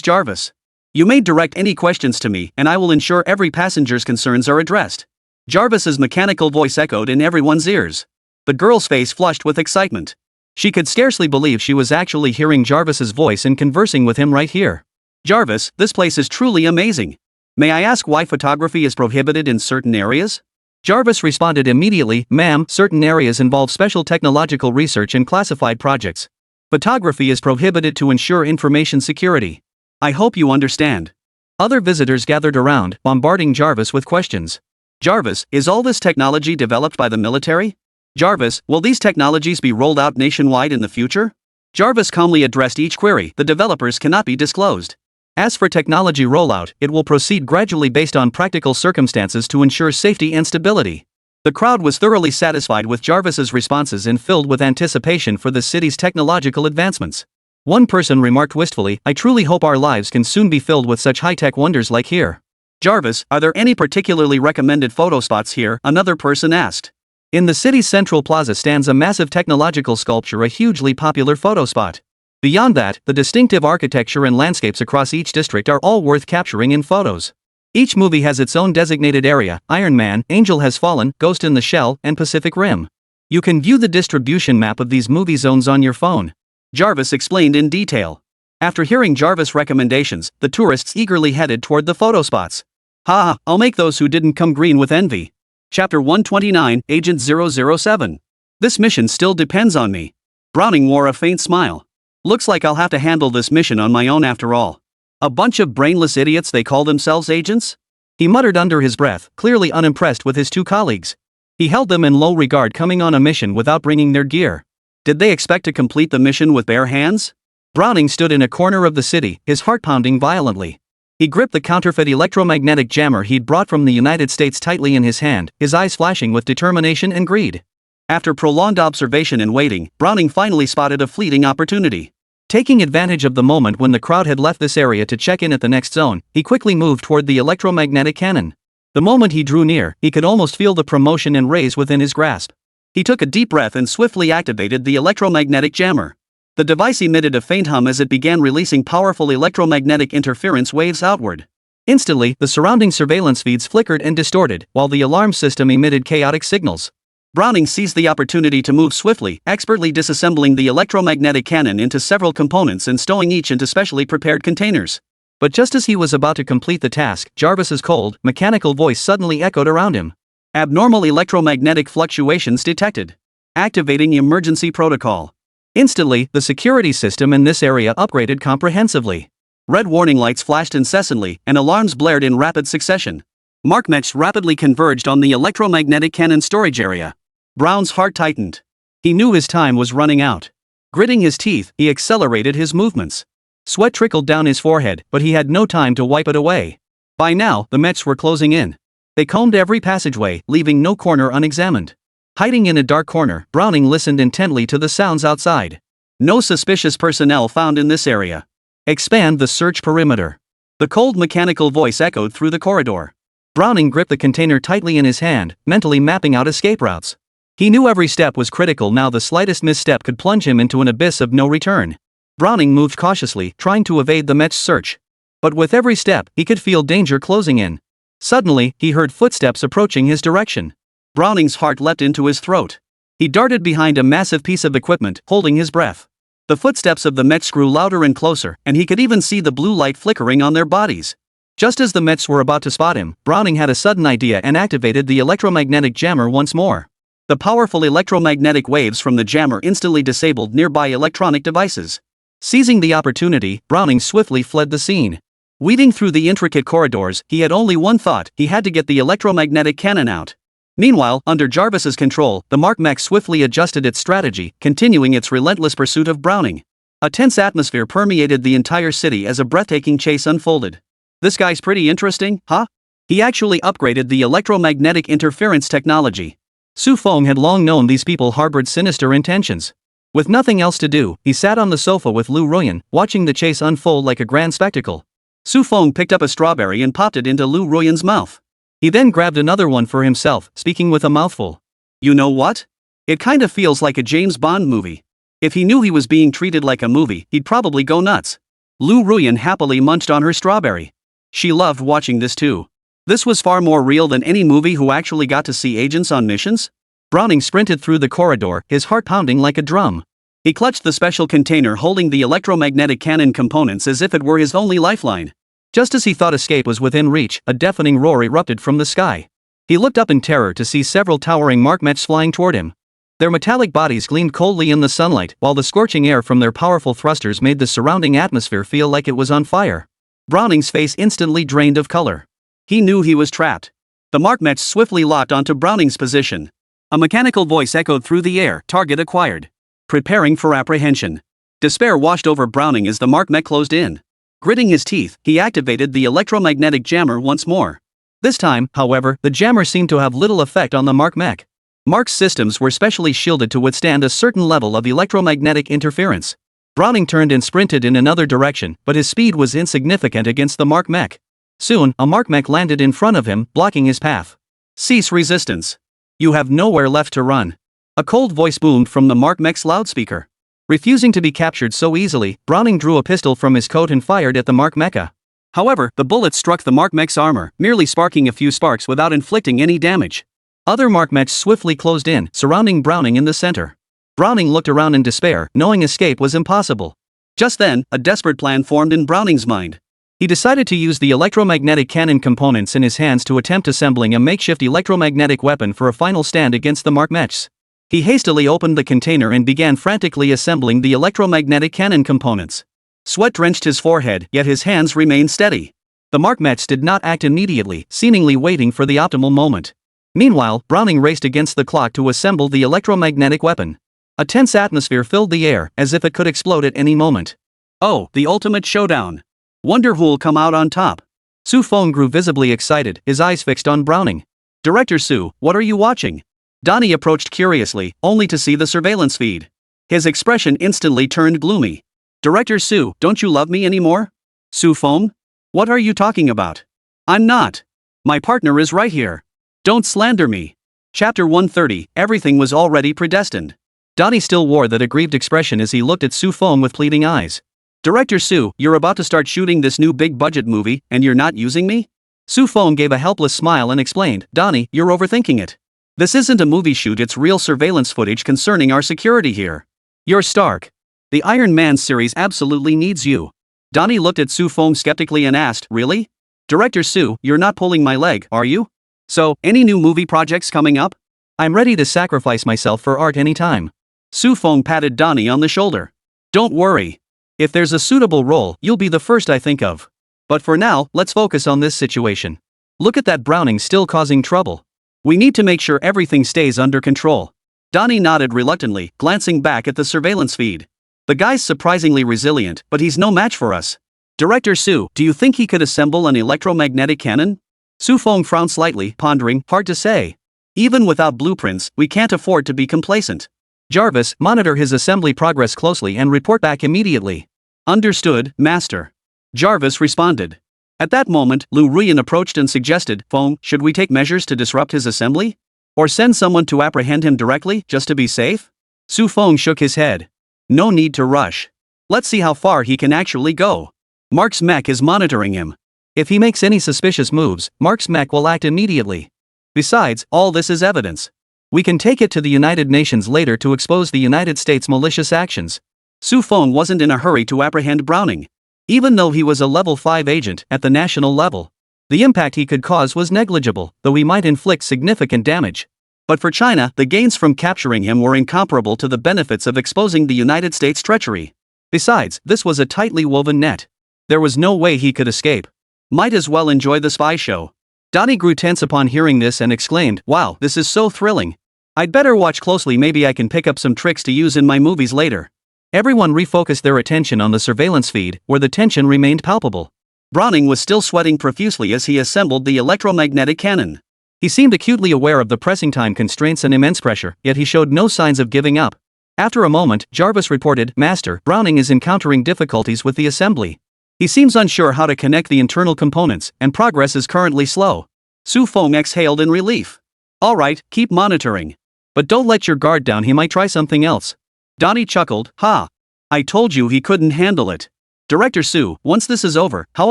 Jarvis. You may direct any questions to me, and I will ensure every passenger's concerns are addressed. Jarvis's mechanical voice echoed in everyone's ears. The girl's face flushed with excitement. She could scarcely believe she was actually hearing Jarvis's voice and conversing with him right here. Jarvis, this place is truly amazing. May I ask why photography is prohibited in certain areas? Jarvis responded immediately, Ma'am, certain areas involve special technological research and classified projects. Photography is prohibited to ensure information security. I hope you understand. Other visitors gathered around, bombarding Jarvis with questions. Jarvis, is all this technology developed by the military? Jarvis, will these technologies be rolled out nationwide in the future? Jarvis calmly addressed each query. The developers cannot be disclosed. As for technology rollout, it will proceed gradually based on practical circumstances to ensure safety and stability. The crowd was thoroughly satisfied with Jarvis's responses and filled with anticipation for the city's technological advancements. One person remarked wistfully, I truly hope our lives can soon be filled with such high-tech wonders like here. Jarvis, are there any particularly recommended photo spots here? Another person asked. In the city's central plaza stands a massive technological sculpture, a hugely popular photo spot. Beyond that, the distinctive architecture and landscapes across each district are all worth capturing in photos. Each movie has its own designated area: Iron Man, Angel Has Fallen, Ghost in the Shell, and Pacific Rim. You can view the distribution map of these movie zones on your phone. Jarvis explained in detail. After hearing Jarvis' recommendations, the tourists eagerly headed toward the photo spots. Ha, I'll make those who didn't come green with envy. Chapter 129, Agent 007. This mission still depends on me. Browning wore a faint smile. Looks like I'll have to handle this mission on my own after all. A bunch of brainless idiots they call themselves agents? He muttered under his breath, clearly unimpressed with his two colleagues. He held them in low regard, coming on a mission without bringing their gear. Did they expect to complete the mission with bare hands? Browning stood in a corner of the city, his heart pounding violently. He gripped the counterfeit electromagnetic jammer he'd brought from the United States tightly in his hand, his eyes flashing with determination and greed. After prolonged observation and waiting, Browning finally spotted a fleeting opportunity. Taking advantage of the moment when the crowd had left this area to check in at the next zone, he quickly moved toward the electromagnetic cannon. The moment he drew near, he could almost feel the promotion and raise within his grasp. He took a deep breath and swiftly activated the electromagnetic jammer. The device emitted a faint hum as it began releasing powerful electromagnetic interference waves outward. Instantly, the surrounding surveillance feeds flickered and distorted, while the alarm system emitted chaotic signals. Browning seized the opportunity to move swiftly, expertly disassembling the electromagnetic cannon into several components and stowing each into specially prepared containers. But just as he was about to complete the task, Jarvis's cold, mechanical voice suddenly echoed around him. Abnormal electromagnetic fluctuations detected. Activating emergency protocol. Instantly, the security system in this area upgraded comprehensively. Red warning lights flashed incessantly, and alarms blared in rapid succession. Markmechs rapidly converged on the electromagnetic cannon storage area. Brown's heart tightened. He knew his time was running out. Gritting his teeth, he accelerated his movements. Sweat trickled down his forehead, but he had no time to wipe it away. By now, the mechs were closing in. They combed every passageway, leaving no corner unexamined. Hiding in a dark corner, Browning listened intently to the sounds outside. No suspicious personnel found in this area. Expand the search perimeter. The cold mechanical voice echoed through the corridor. Browning gripped the container tightly in his hand, mentally mapping out escape routes. He knew every step was critical now. The slightest misstep could plunge him into an abyss of no return. Browning moved cautiously, trying to evade the Mech's search. But with every step, he could feel danger closing in. Suddenly, he heard footsteps approaching his direction. Browning's heart leapt into his throat. He darted behind a massive piece of equipment, holding his breath. The footsteps of the Mechs grew louder and closer, and he could even see the blue light flickering on their bodies. Just as the Mechs were about to spot him, Browning had a sudden idea and activated the electromagnetic jammer once more. The powerful electromagnetic waves from the jammer instantly disabled nearby electronic devices. Seizing the opportunity, Browning swiftly fled the scene. Weaving through the intricate corridors, he had only one thought: he had to get the electromagnetic cannon out. Meanwhile, under Jarvis's control, the Mark Mech swiftly adjusted its strategy, continuing its relentless pursuit of Browning. A tense atmosphere permeated the entire city as a breathtaking chase unfolded. This guy's pretty interesting, huh? He actually upgraded the electromagnetic interference technology. Su Feng had long known these people harbored sinister intentions. With nothing else to do, he sat on the sofa with Lu Ruyan, watching the chase unfold like a grand spectacle. Su Feng picked up a strawberry and popped it into Lu Ruyan's mouth. He then grabbed another one for himself, speaking with a mouthful. You know what? It kind of feels like a James Bond movie. If he knew he was being treated like a movie, he'd probably go nuts. Lu Ruyan happily munched on her strawberry. She loved watching this too. This was far more real than any movie who actually got to see agents on missions. Browning sprinted through the corridor, his heart pounding like a drum. He clutched the special container holding the electromagnetic cannon components as if it were his only lifeline. Just as he thought escape was within reach, a deafening roar erupted from the sky. He looked up in terror to see several towering Mark Mechs flying toward him. Their metallic bodies gleamed coldly in the sunlight, while the scorching air from their powerful thrusters made the surrounding atmosphere feel like it was on fire. Browning's face instantly drained of color. He knew he was trapped. The Mark Mechs swiftly locked onto Browning's position. A mechanical voice echoed through the air: target acquired. Preparing for apprehension. Despair washed over Browning as the Mark Mech closed in. Gritting his teeth, he activated the electromagnetic jammer once more. This time, however, the jammer seemed to have little effect on the Mark Mech. Mark's systems were specially shielded to withstand a certain level of electromagnetic interference. Browning turned and sprinted in another direction, but his speed was insignificant against the Mark Mech. Soon, a Mark Mech landed in front of him, blocking his path. Cease resistance. You have nowhere left to run. A cold voice boomed from the Mark Mech's loudspeaker. Refusing to be captured so easily, Browning drew a pistol from his coat and fired at the Mark Mecha. However, the bullet struck the Mark Mech's armor, merely sparking a few sparks without inflicting any damage. Other Mark Mechs swiftly closed in, surrounding Browning in the center. Browning looked around in despair, knowing escape was impossible. Just then, a desperate plan formed in Browning's mind. He decided to use the electromagnetic cannon components in his hands to attempt assembling a makeshift electromagnetic weapon for a final stand against the Mark Mechs. He hastily opened the container and began frantically assembling the electromagnetic cannon components. Sweat drenched his forehead, yet his hands remained steady. The Mark Mechs did not act immediately, seemingly waiting for the optimal moment. Meanwhile, Browning raced against the clock to assemble the electromagnetic weapon. A tense atmosphere filled the air, as if it could explode at any moment. Oh, the ultimate showdown. Wonder who'll come out on top. Su Feng grew visibly excited, his eyes fixed on Browning. Director Su, what are you watching? Donnie approached curiously, only to see the surveillance feed. His expression instantly turned gloomy. Director Su, don't you love me anymore? Su Feng? What are you talking about? I'm not. My partner is right here. Don't slander me. Chapter 130, everything was already predestined. Donnie still wore that aggrieved expression as he looked at Su Feng with pleading eyes. Director Su, you're about to start shooting this new big-budget movie, and you're not using me? Su Feng gave a helpless smile and explained, Donnie, you're overthinking it. This isn't a movie shoot, it's real surveillance footage concerning our security here. You're Stark. The Iron Man series absolutely needs you. Donnie looked at Su Feng skeptically and asked, really? Director Su, you're not pulling my leg, are you? So, any new movie projects coming up? I'm ready to sacrifice myself for art anytime. Su Feng patted Donnie on the shoulder. Don't worry. If there's a suitable role, you'll be the first I think of. But for now, let's focus on this situation. Look at that Browning still causing trouble. We need to make sure everything stays under control. Donnie nodded reluctantly, glancing back at the surveillance feed. The guy's surprisingly resilient, but he's no match for us. Director Su, do you think he could assemble an electromagnetic cannon? Su Feng frowned slightly, pondering, hard to say. Even without blueprints, we can't afford to be complacent. Jarvis, monitor his assembly progress closely and report back immediately. Understood, Master. Jarvis responded. At that moment, Lu Ruyan approached and suggested, Feng, should we take measures to disrupt his assembly? Or send someone to apprehend him directly, just to be safe? Su Feng shook his head. No need to rush. Let's see how far he can actually go. Mark's mech is monitoring him. If he makes any suspicious moves, Mark's mech will act immediately. Besides, all this is evidence. We can take it to the United Nations later to expose the United States' malicious actions. Su Feng wasn't in a hurry to apprehend Browning. Even though he was a level 5 agent at the national level, the impact he could cause was negligible, though he might inflict significant damage. But for China, the gains from capturing him were incomparable to the benefits of exposing the United States' treachery. Besides, this was a tightly woven net. There was no way he could escape. Might as well enjoy the spy show. Donnie grew tense upon hearing this and exclaimed, Wow, this is so thrilling. I'd better watch closely, maybe I can pick up some tricks to use in my movies later. Everyone refocused their attention on the surveillance feed, where the tension remained palpable. Browning was still sweating profusely as he assembled the electromagnetic cannon. He seemed acutely aware of the pressing time constraints and immense pressure, yet he showed no signs of giving up. After a moment, Jarvis reported, Master, Browning is encountering difficulties with the assembly. He seems unsure how to connect the internal components, and progress is currently slow. Su Feng exhaled in relief. All right, keep monitoring. But don't let your guard down, he might try something else. Donnie chuckled, Ha! I told you he couldn't handle it. Director Su, once this is over, how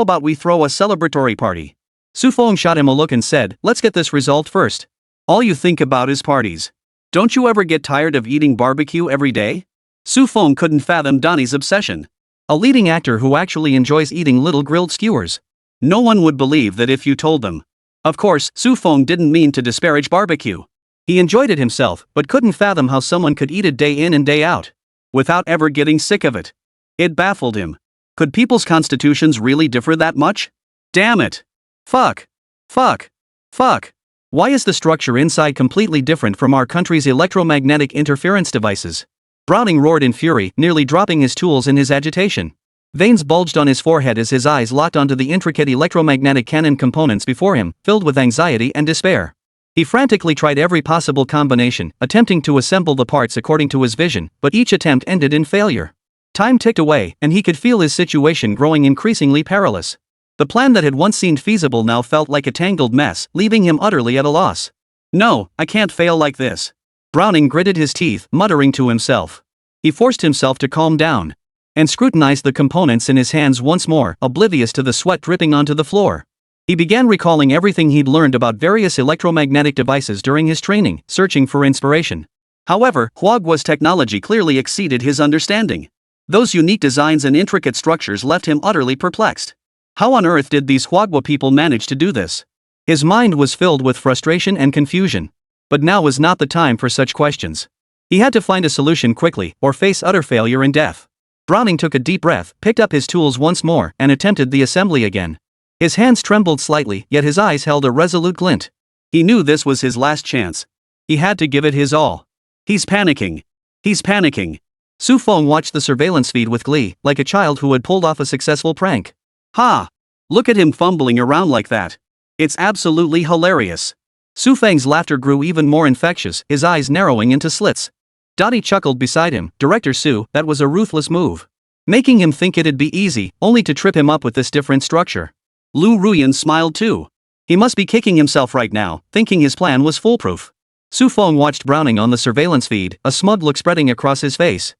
about we throw a celebratory party? Su Feng shot him a look and said, Let's get this resolved first. All you think about is parties. Don't you ever get tired of eating barbecue every day? Su Feng couldn't fathom Donnie's obsession. A leading actor who actually enjoys eating little grilled skewers. No one would believe that if you told them. Of course, Su Feng didn't mean to disparage barbecue. He enjoyed it himself, but couldn't fathom how someone could eat it day in and day out, without ever getting sick of it. It baffled him. Could people's constitutions really differ that much? Damn it! Fuck! Fuck! Fuck! Why is the structure inside completely different from our country's electromagnetic interference devices? Browning roared in fury, nearly dropping his tools in his agitation. Veins bulged on his forehead as his eyes locked onto the intricate electromagnetic cannon components before him, filled with anxiety and despair. He frantically tried every possible combination, attempting to assemble the parts according to his vision, but each attempt ended in failure. Time ticked away, and he could feel his situation growing increasingly perilous. The plan that had once seemed feasible now felt like a tangled mess, leaving him utterly at a loss. No, I can't fail like this. Browning gritted his teeth, muttering to himself. He forced himself to calm down and scrutinized the components in his hands once more, oblivious to the sweat dripping onto the floor. He began recalling everything he'd learned about various electromagnetic devices during his training, searching for inspiration. However, Huagua's technology clearly exceeded his understanding. Those unique designs and intricate structures left him utterly perplexed. How on earth did these Huagua people manage to do this? His mind was filled with frustration and confusion. But now was not the time for such questions. He had to find a solution quickly, or face utter failure and death. Browning took a deep breath, picked up his tools once more, and attempted the assembly again. His hands trembled slightly, yet his eyes held a resolute glint. He knew this was his last chance. He had to give it his all. He's panicking. He's panicking. Su Feng watched the surveillance feed with glee, like a child who had pulled off a successful prank. Ha! Look at him fumbling around like that. It's absolutely hilarious. Su Feng's laughter grew even more infectious, his eyes narrowing into slits. Dottie chuckled beside him. Director Su, that was a ruthless move. Making him think it'd be easy, only to trip him up with this different structure. Lu Ruyan smiled too. He must be kicking himself right now, thinking his plan was foolproof. Su Feng watched Browning on the surveillance feed, a smug look spreading across his face.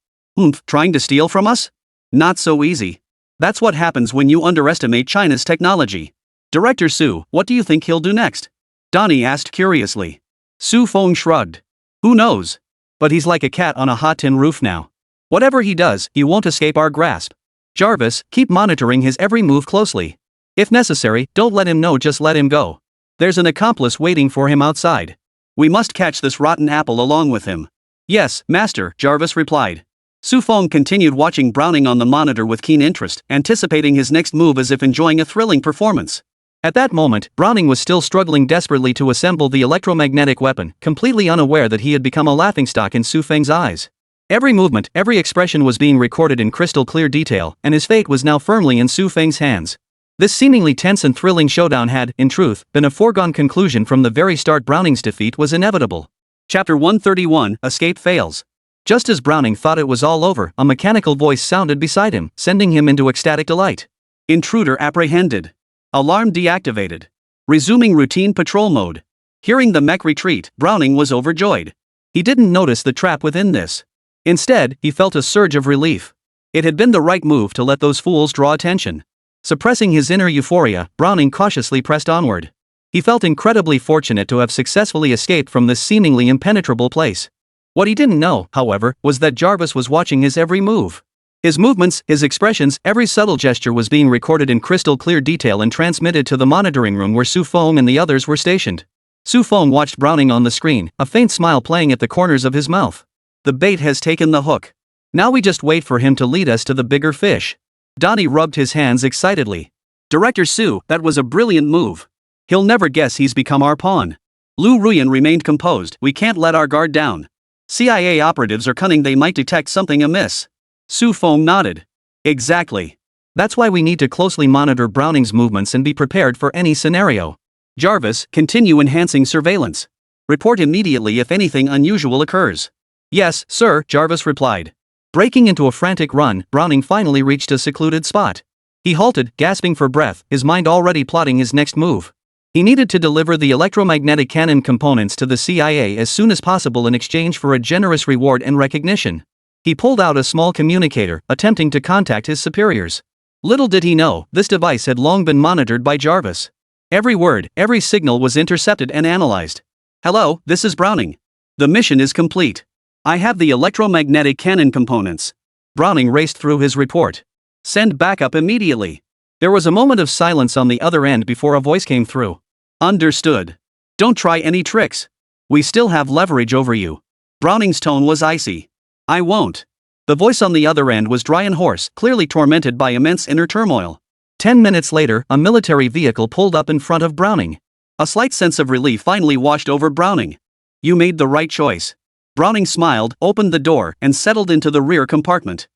Trying to steal from us? Not so easy. That's what happens when you underestimate China's technology. Director Su, what do you think he'll do next? Donnie asked curiously. Su Feng shrugged. Who knows? But he's like a cat on a hot tin roof now. Whatever he does, he won't escape our grasp. Jarvis, keep monitoring his every move closely. If necessary, don't let him know, just let him go. There's an accomplice waiting for him outside. We must catch this rotten apple along with him. Yes, Master, Jarvis replied. Su Feng continued watching Browning on the monitor with keen interest, anticipating his next move as if enjoying a thrilling performance. At that moment, Browning was still struggling desperately to assemble the electromagnetic weapon, completely unaware that he had become a laughingstock in Su Feng's eyes. Every movement, every expression was being recorded in crystal clear detail, and his fate was now firmly in Su Feng's hands. This seemingly tense and thrilling showdown had, in truth, been a foregone conclusion from the very start. Browning's defeat was inevitable. Chapter 131, Escape Fails. Just as Browning thought it was all over, a mechanical voice sounded beside him, sending him into ecstatic delight. Intruder apprehended. Alarm deactivated. Resuming routine patrol mode. Hearing the mech retreat, Browning was overjoyed. He didn't notice the trap within this. Instead, he felt a surge of relief. It had been the right move to let those fools draw attention. Suppressing his inner euphoria, Browning cautiously pressed onward. He felt incredibly fortunate to have successfully escaped from this seemingly impenetrable place. What he didn't know, however, was that Jarvis was watching his every move. His movements, his expressions, every subtle gesture was being recorded in crystal clear detail and transmitted to the monitoring room where Su Feng and the others were stationed. Su Feng watched Browning on the screen, a faint smile playing at the corners of his mouth. The bait has taken the hook. Now we just wait for him to lead us to the bigger fish. Donnie rubbed his hands excitedly. Director Su, that was a brilliant move. He'll never guess he's become our pawn. Lu Ruyan remained composed. We can't let our guard down. CIA operatives are cunning, they might detect something amiss. Su Feng nodded. Exactly. That's why we need to closely monitor Browning's movements and be prepared for any scenario. Jarvis, continue enhancing surveillance. Report immediately if anything unusual occurs. Yes, sir, Jarvis replied. Breaking into a frantic run, Browning finally reached a secluded spot. He halted, gasping for breath, his mind already plotting his next move. He needed to deliver the electromagnetic cannon components to the CIA as soon as possible in exchange for a generous reward and recognition. He pulled out a small communicator, attempting to contact his superiors. Little did he know, this device had long been monitored by Jarvis. Every word, every signal was intercepted and analyzed. Hello, this is Browning. The mission is complete. I have the electromagnetic cannon components. Browning raced through his report. Send backup immediately. There was a moment of silence on the other end before a voice came through. Understood. Don't try any tricks. We still have leverage over you. Browning's tone was icy. I won't. The voice on the other end was dry and hoarse, clearly tormented by immense inner turmoil. 10 minutes later, a military vehicle pulled up in front of Browning. A slight sense of relief finally washed over Browning. You made the right choice. Browning smiled, opened the door, and settled into the rear compartment.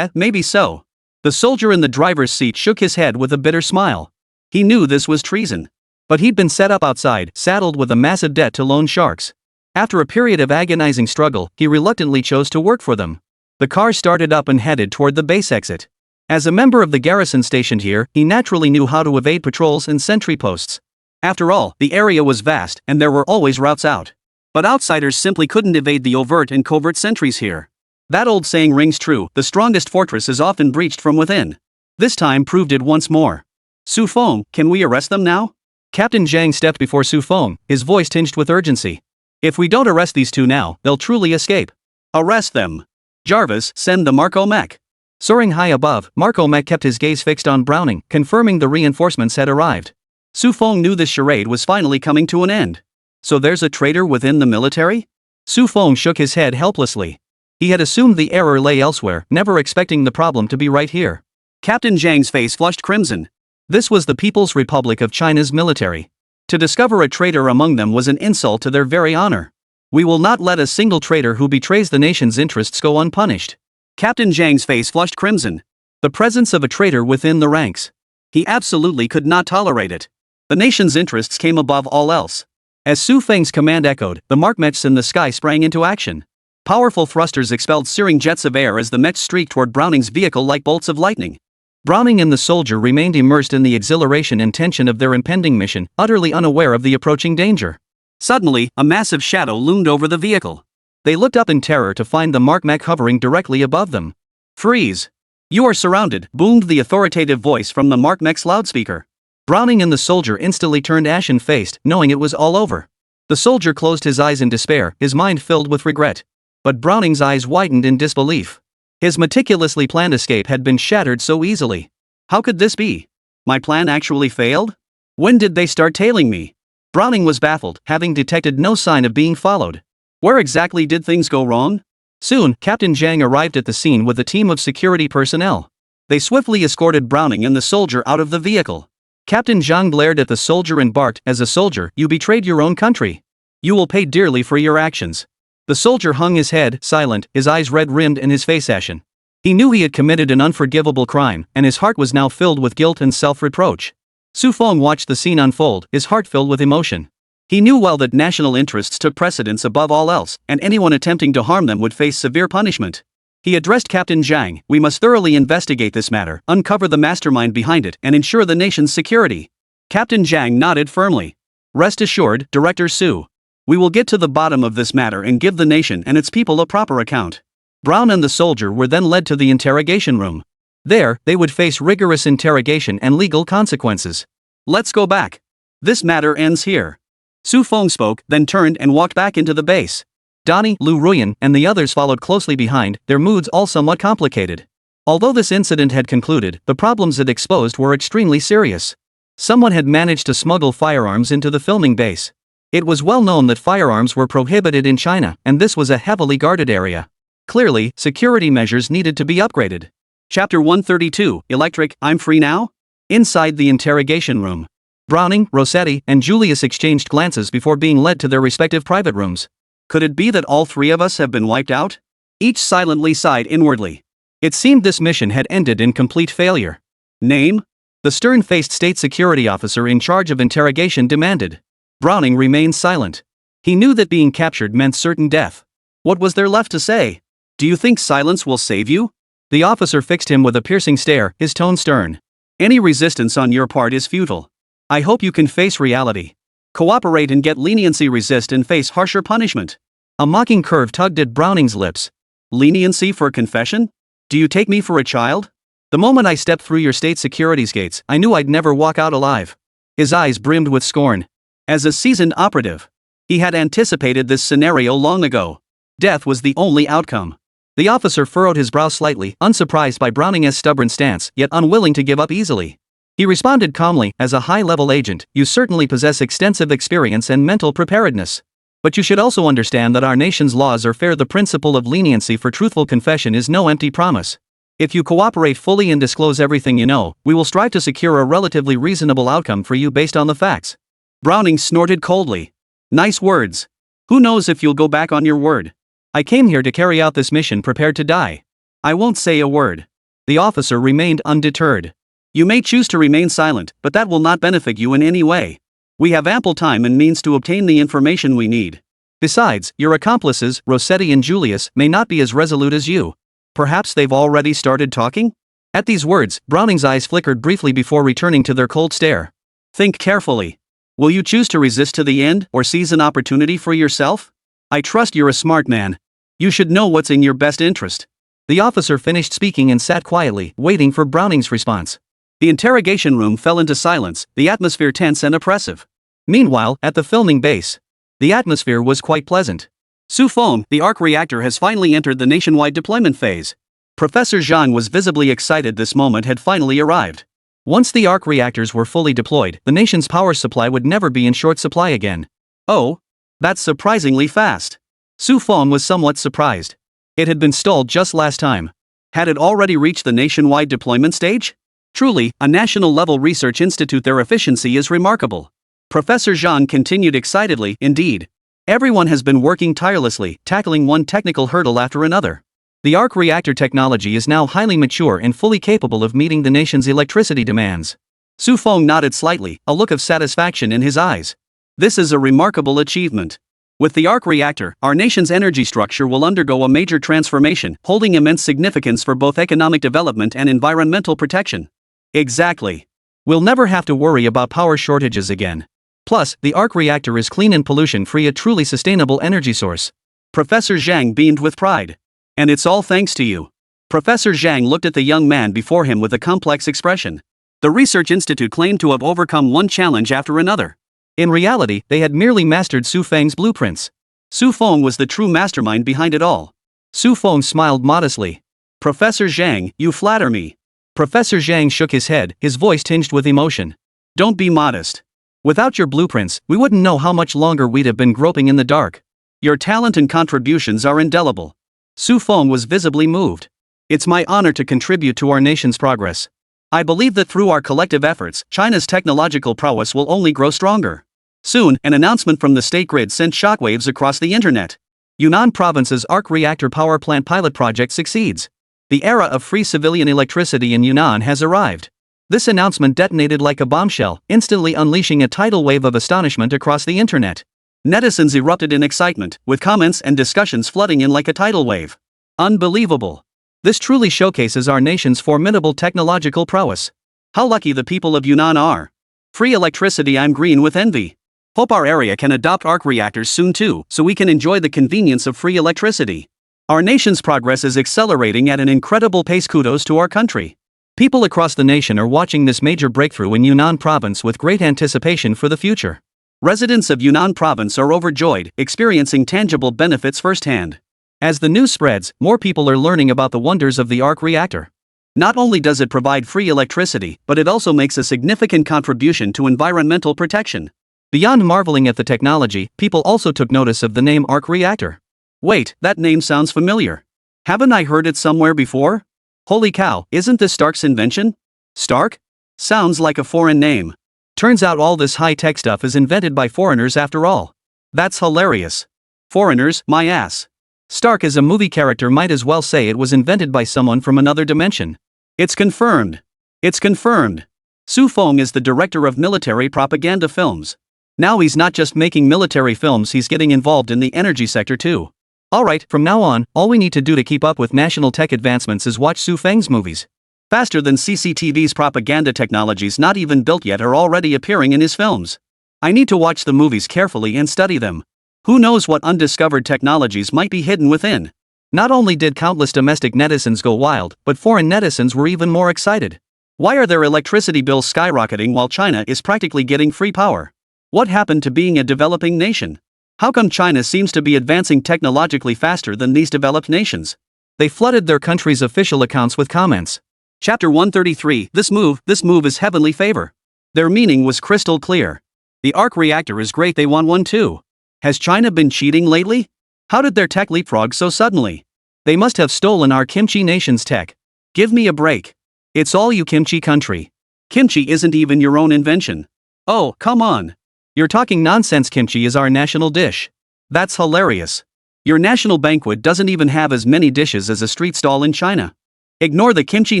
Maybe so. The soldier in the driver's seat shook his head with a bitter smile. He knew this was treason. But he'd been set up outside, saddled with a massive debt to loan sharks. After a period of agonizing struggle, he reluctantly chose to work for them. The car started up and headed toward the base exit. As a member of the garrison stationed here, he naturally knew how to evade patrols and sentry posts. After all, the area was vast, and there were always routes out. But outsiders simply couldn't evade the overt and covert sentries here. That old saying rings true, the strongest fortress is often breached from within. This time proved it once more. Su Feng, can we arrest them now? Captain Zhang stepped before Su Feng, his voice tinged with urgency. If we don't arrest these two now, they'll truly escape. Arrest them. Jarvis, send the Marco mech. Soaring high above, Marco mech kept his gaze fixed on Browning, confirming the reinforcements had arrived. Su Feng knew this charade was finally coming to an end. So there's a traitor within the military? Su Feng shook his head helplessly. He had assumed the error lay elsewhere, never expecting the problem to be right here. Captain Zhang's face flushed crimson. This was the People's Republic of China's military. To discover a traitor among them was an insult to their very honor. We will not let a single traitor who betrays the nation's interests go unpunished. Captain Zhang's face flushed crimson. The presence of a traitor within the ranks. He absolutely could not tolerate it. The nation's interests came above all else. As Su Feng's command echoed, the mark mechs in the sky sprang into action. Powerful thrusters expelled searing jets of air as the mechs streaked toward Browning's vehicle like bolts of lightning. Browning and the soldier remained immersed in the exhilaration and tension of their impending mission, utterly unaware of the approaching danger. Suddenly, a massive shadow loomed over the vehicle. They looked up in terror to find the mark mech hovering directly above them. Freeze! You are surrounded, boomed the authoritative voice from the mark mech's loudspeaker. Browning and the soldier instantly turned ashen-faced, knowing it was all over. The soldier closed his eyes in despair, his mind filled with regret. But Browning's eyes widened in disbelief. His meticulously planned escape had been shattered so easily. How could this be? My plan actually failed? When did they start tailing me? Browning was baffled, having detected no sign of being followed. Where exactly did things go wrong? Soon, Captain Zhang arrived at the scene with a team of security personnel. They swiftly escorted Browning and the soldier out of the vehicle. Captain Zhang glared at the soldier and barked, "As a soldier, you betrayed your own country. You will pay dearly for your actions." The soldier hung his head, silent, his eyes red-rimmed and his face ashen. He knew he had committed an unforgivable crime, and his heart was now filled with guilt and self-reproach. Su Feng watched the scene unfold, his heart filled with emotion. He knew well that national interests took precedence above all else, and anyone attempting to harm them would face severe punishment. He addressed Captain Zhang, "We must thoroughly investigate this matter, uncover the mastermind behind it, and ensure the nation's security." Captain Zhang nodded firmly. "Rest assured, Director Su. We will get to the bottom of this matter and give the nation and its people a proper account." Brown and the soldier were then led to the interrogation room. There, they would face rigorous interrogation and legal consequences. "Let's go back. This matter ends here." Su Feng spoke, then turned and walked back into the base. Donnie, Lu Ruyan, and the others followed closely behind, their moods all somewhat complicated. Although this incident had concluded, the problems it exposed were extremely serious. Someone had managed to smuggle firearms into the filming base. It was well known that firearms were prohibited in China, and this was a heavily guarded area. Clearly, security measures needed to be upgraded. Chapter 132, Electric, I'm free now? Inside the interrogation room. Browning, Rossetti, and Julius exchanged glances before being led to their respective private rooms. Could it be that all three of us have been wiped out? Each silently sighed inwardly. It seemed this mission had ended in complete failure. Name? The stern-faced state security officer in charge of interrogation demanded. Browning remained silent. He knew that being captured meant certain death. What was there left to say? Do you think silence will save you? The officer fixed him with a piercing stare, his tone stern. Any resistance on your part is futile. I hope you can face reality. Cooperate and get leniency, resist and face harsher punishment. A mocking curve tugged at Browning's lips. Leniency for confession? Do you take me for a child? The moment I stepped through your state security's gates, I knew I'd never walk out alive. His eyes brimmed with scorn. As a seasoned operative, he had anticipated this scenario long ago. Death was the only outcome. The officer furrowed his brow slightly, unsurprised by Browning's stubborn stance, yet unwilling to give up easily. He responded calmly, "As a high-level agent, you certainly possess extensive experience and mental preparedness. But you should also understand that our nation's laws are fair. The principle of leniency for truthful confession is no empty promise. If you cooperate fully and disclose everything you know, we will strive to secure a relatively reasonable outcome for you based on the facts." Browning snorted coldly. "Nice words. Who knows if you'll go back on your word? I came here to carry out this mission prepared to die. I won't say a word." The officer remained undeterred. "You may choose to remain silent, but that will not benefit you in any way. We have ample time and means to obtain the information we need. Besides, your accomplices, Rossetti and Julius, may not be as resolute as you. Perhaps they've already started talking?" At these words, Browning's eyes flickered briefly before returning to their cold stare. "Think carefully. Will you choose to resist to the end, or seize an opportunity for yourself? I trust you're a smart man. You should know what's in your best interest." The officer finished speaking and sat quietly, waiting for Browning's response. The interrogation room fell into silence, the atmosphere tense and oppressive. Meanwhile, at the filming base, the atmosphere was quite pleasant. Su Feng, the arc reactor has finally entered the nationwide deployment phase. Professor Zhang was visibly excited. This moment had finally arrived. Once the arc reactors were fully deployed, the nation's power supply would never be in short supply again. "Oh? That's surprisingly fast." Su Feng was somewhat surprised. It had been stalled just last time. Had it already reached the nationwide deployment stage? Truly, a national-level research institute, their efficiency is remarkable. Professor Zhang continued excitedly, "Indeed. Everyone has been working tirelessly, tackling one technical hurdle after another. The arc reactor technology is now highly mature and fully capable of meeting the nation's electricity demands." Su Feng nodded slightly, a look of satisfaction in his eyes. "This is a remarkable achievement. With the arc reactor, our nation's energy structure will undergo a major transformation, holding immense significance for both economic development and environmental protection." Exactly. We'll never have to worry about power shortages again. Plus, the arc reactor is clean and pollution-free, a truly sustainable energy source. Professor Zhang beamed with pride. "And it's all thanks to you." Professor Zhang looked at the young man before him with a complex expression. The research institute claimed to have overcome one challenge after another. In reality, they had merely mastered Su Feng's blueprints. Su Feng was the true mastermind behind it all. Su Feng smiled modestly. "Professor Zhang, you flatter me." Professor Zhang shook his head, his voice tinged with emotion. "Don't be modest. Without your blueprints, we wouldn't know how much longer we'd have been groping in the dark. Your talent and contributions are indelible." Su Feng was visibly moved. "It's my honor to contribute to our nation's progress. I believe that through our collective efforts, China's technological prowess will only grow stronger." Soon, an announcement from the state grid sent shockwaves across the internet. Yunnan province's arc reactor power plant pilot project succeeds. The era of free civilian electricity in Yunnan has arrived. This announcement detonated like a bombshell, instantly unleashing a tidal wave of astonishment across the internet. Netizens erupted in excitement, with comments and discussions flooding in like a tidal wave. Unbelievable. This truly showcases our nation's formidable technological prowess. How lucky the people of Yunnan are. Free electricity, I'm green with envy. Hope our area can adopt arc reactors soon too, so we can enjoy the convenience of free electricity. Our nation's progress is accelerating at an incredible pace. Kudos to our country. People across the nation are watching this major breakthrough in Yunnan province with great anticipation for the future. Residents of Yunnan province are overjoyed, experiencing tangible benefits firsthand. As the news spreads, more people are learning about the wonders of the arc reactor. Not only does it provide free electricity, but it also makes a significant contribution to environmental protection. Beyond marveling at the technology, people also took notice of the name arc reactor. Wait, that name sounds familiar. Haven't I heard it somewhere before? Holy cow, isn't this Stark's invention? Stark? Sounds like a foreign name. Turns out all this high-tech stuff is invented by foreigners after all. That's hilarious. Foreigners, my ass. Stark is a movie character, might as well say it was invented by someone from another dimension. It's confirmed. It's confirmed. Su Feng is the director of military propaganda films. Now he's not just making military films, he's getting involved in the energy sector too. Alright, from now on, all we need to do to keep up with national tech advancements is watch Su Feng's movies. Faster than CCTV's propaganda technologies not even built yet are already appearing in his films. I need to watch the movies carefully and study them. Who knows what undiscovered technologies might be hidden within? Not only did countless domestic netizens go wild, but foreign netizens were even more excited. Why are their electricity bills skyrocketing while China is practically getting free power? What happened to being a developing nation? How come China seems to be advancing technologically faster than these developed nations? They flooded their country's official accounts with comments. Chapter 133, This move is heavenly favor. Their meaning was crystal clear. The arc reactor is great, they want one too. Has China been cheating lately? How did their tech leapfrog so suddenly? They must have stolen our kimchi nation's tech. Give me a break. It's all you kimchi country. Kimchi isn't even your own invention. Oh, come on. You're talking nonsense. Kimchi is our national dish. That's hilarious. Your national banquet doesn't even have as many dishes as a street stall in China. Ignore the kimchi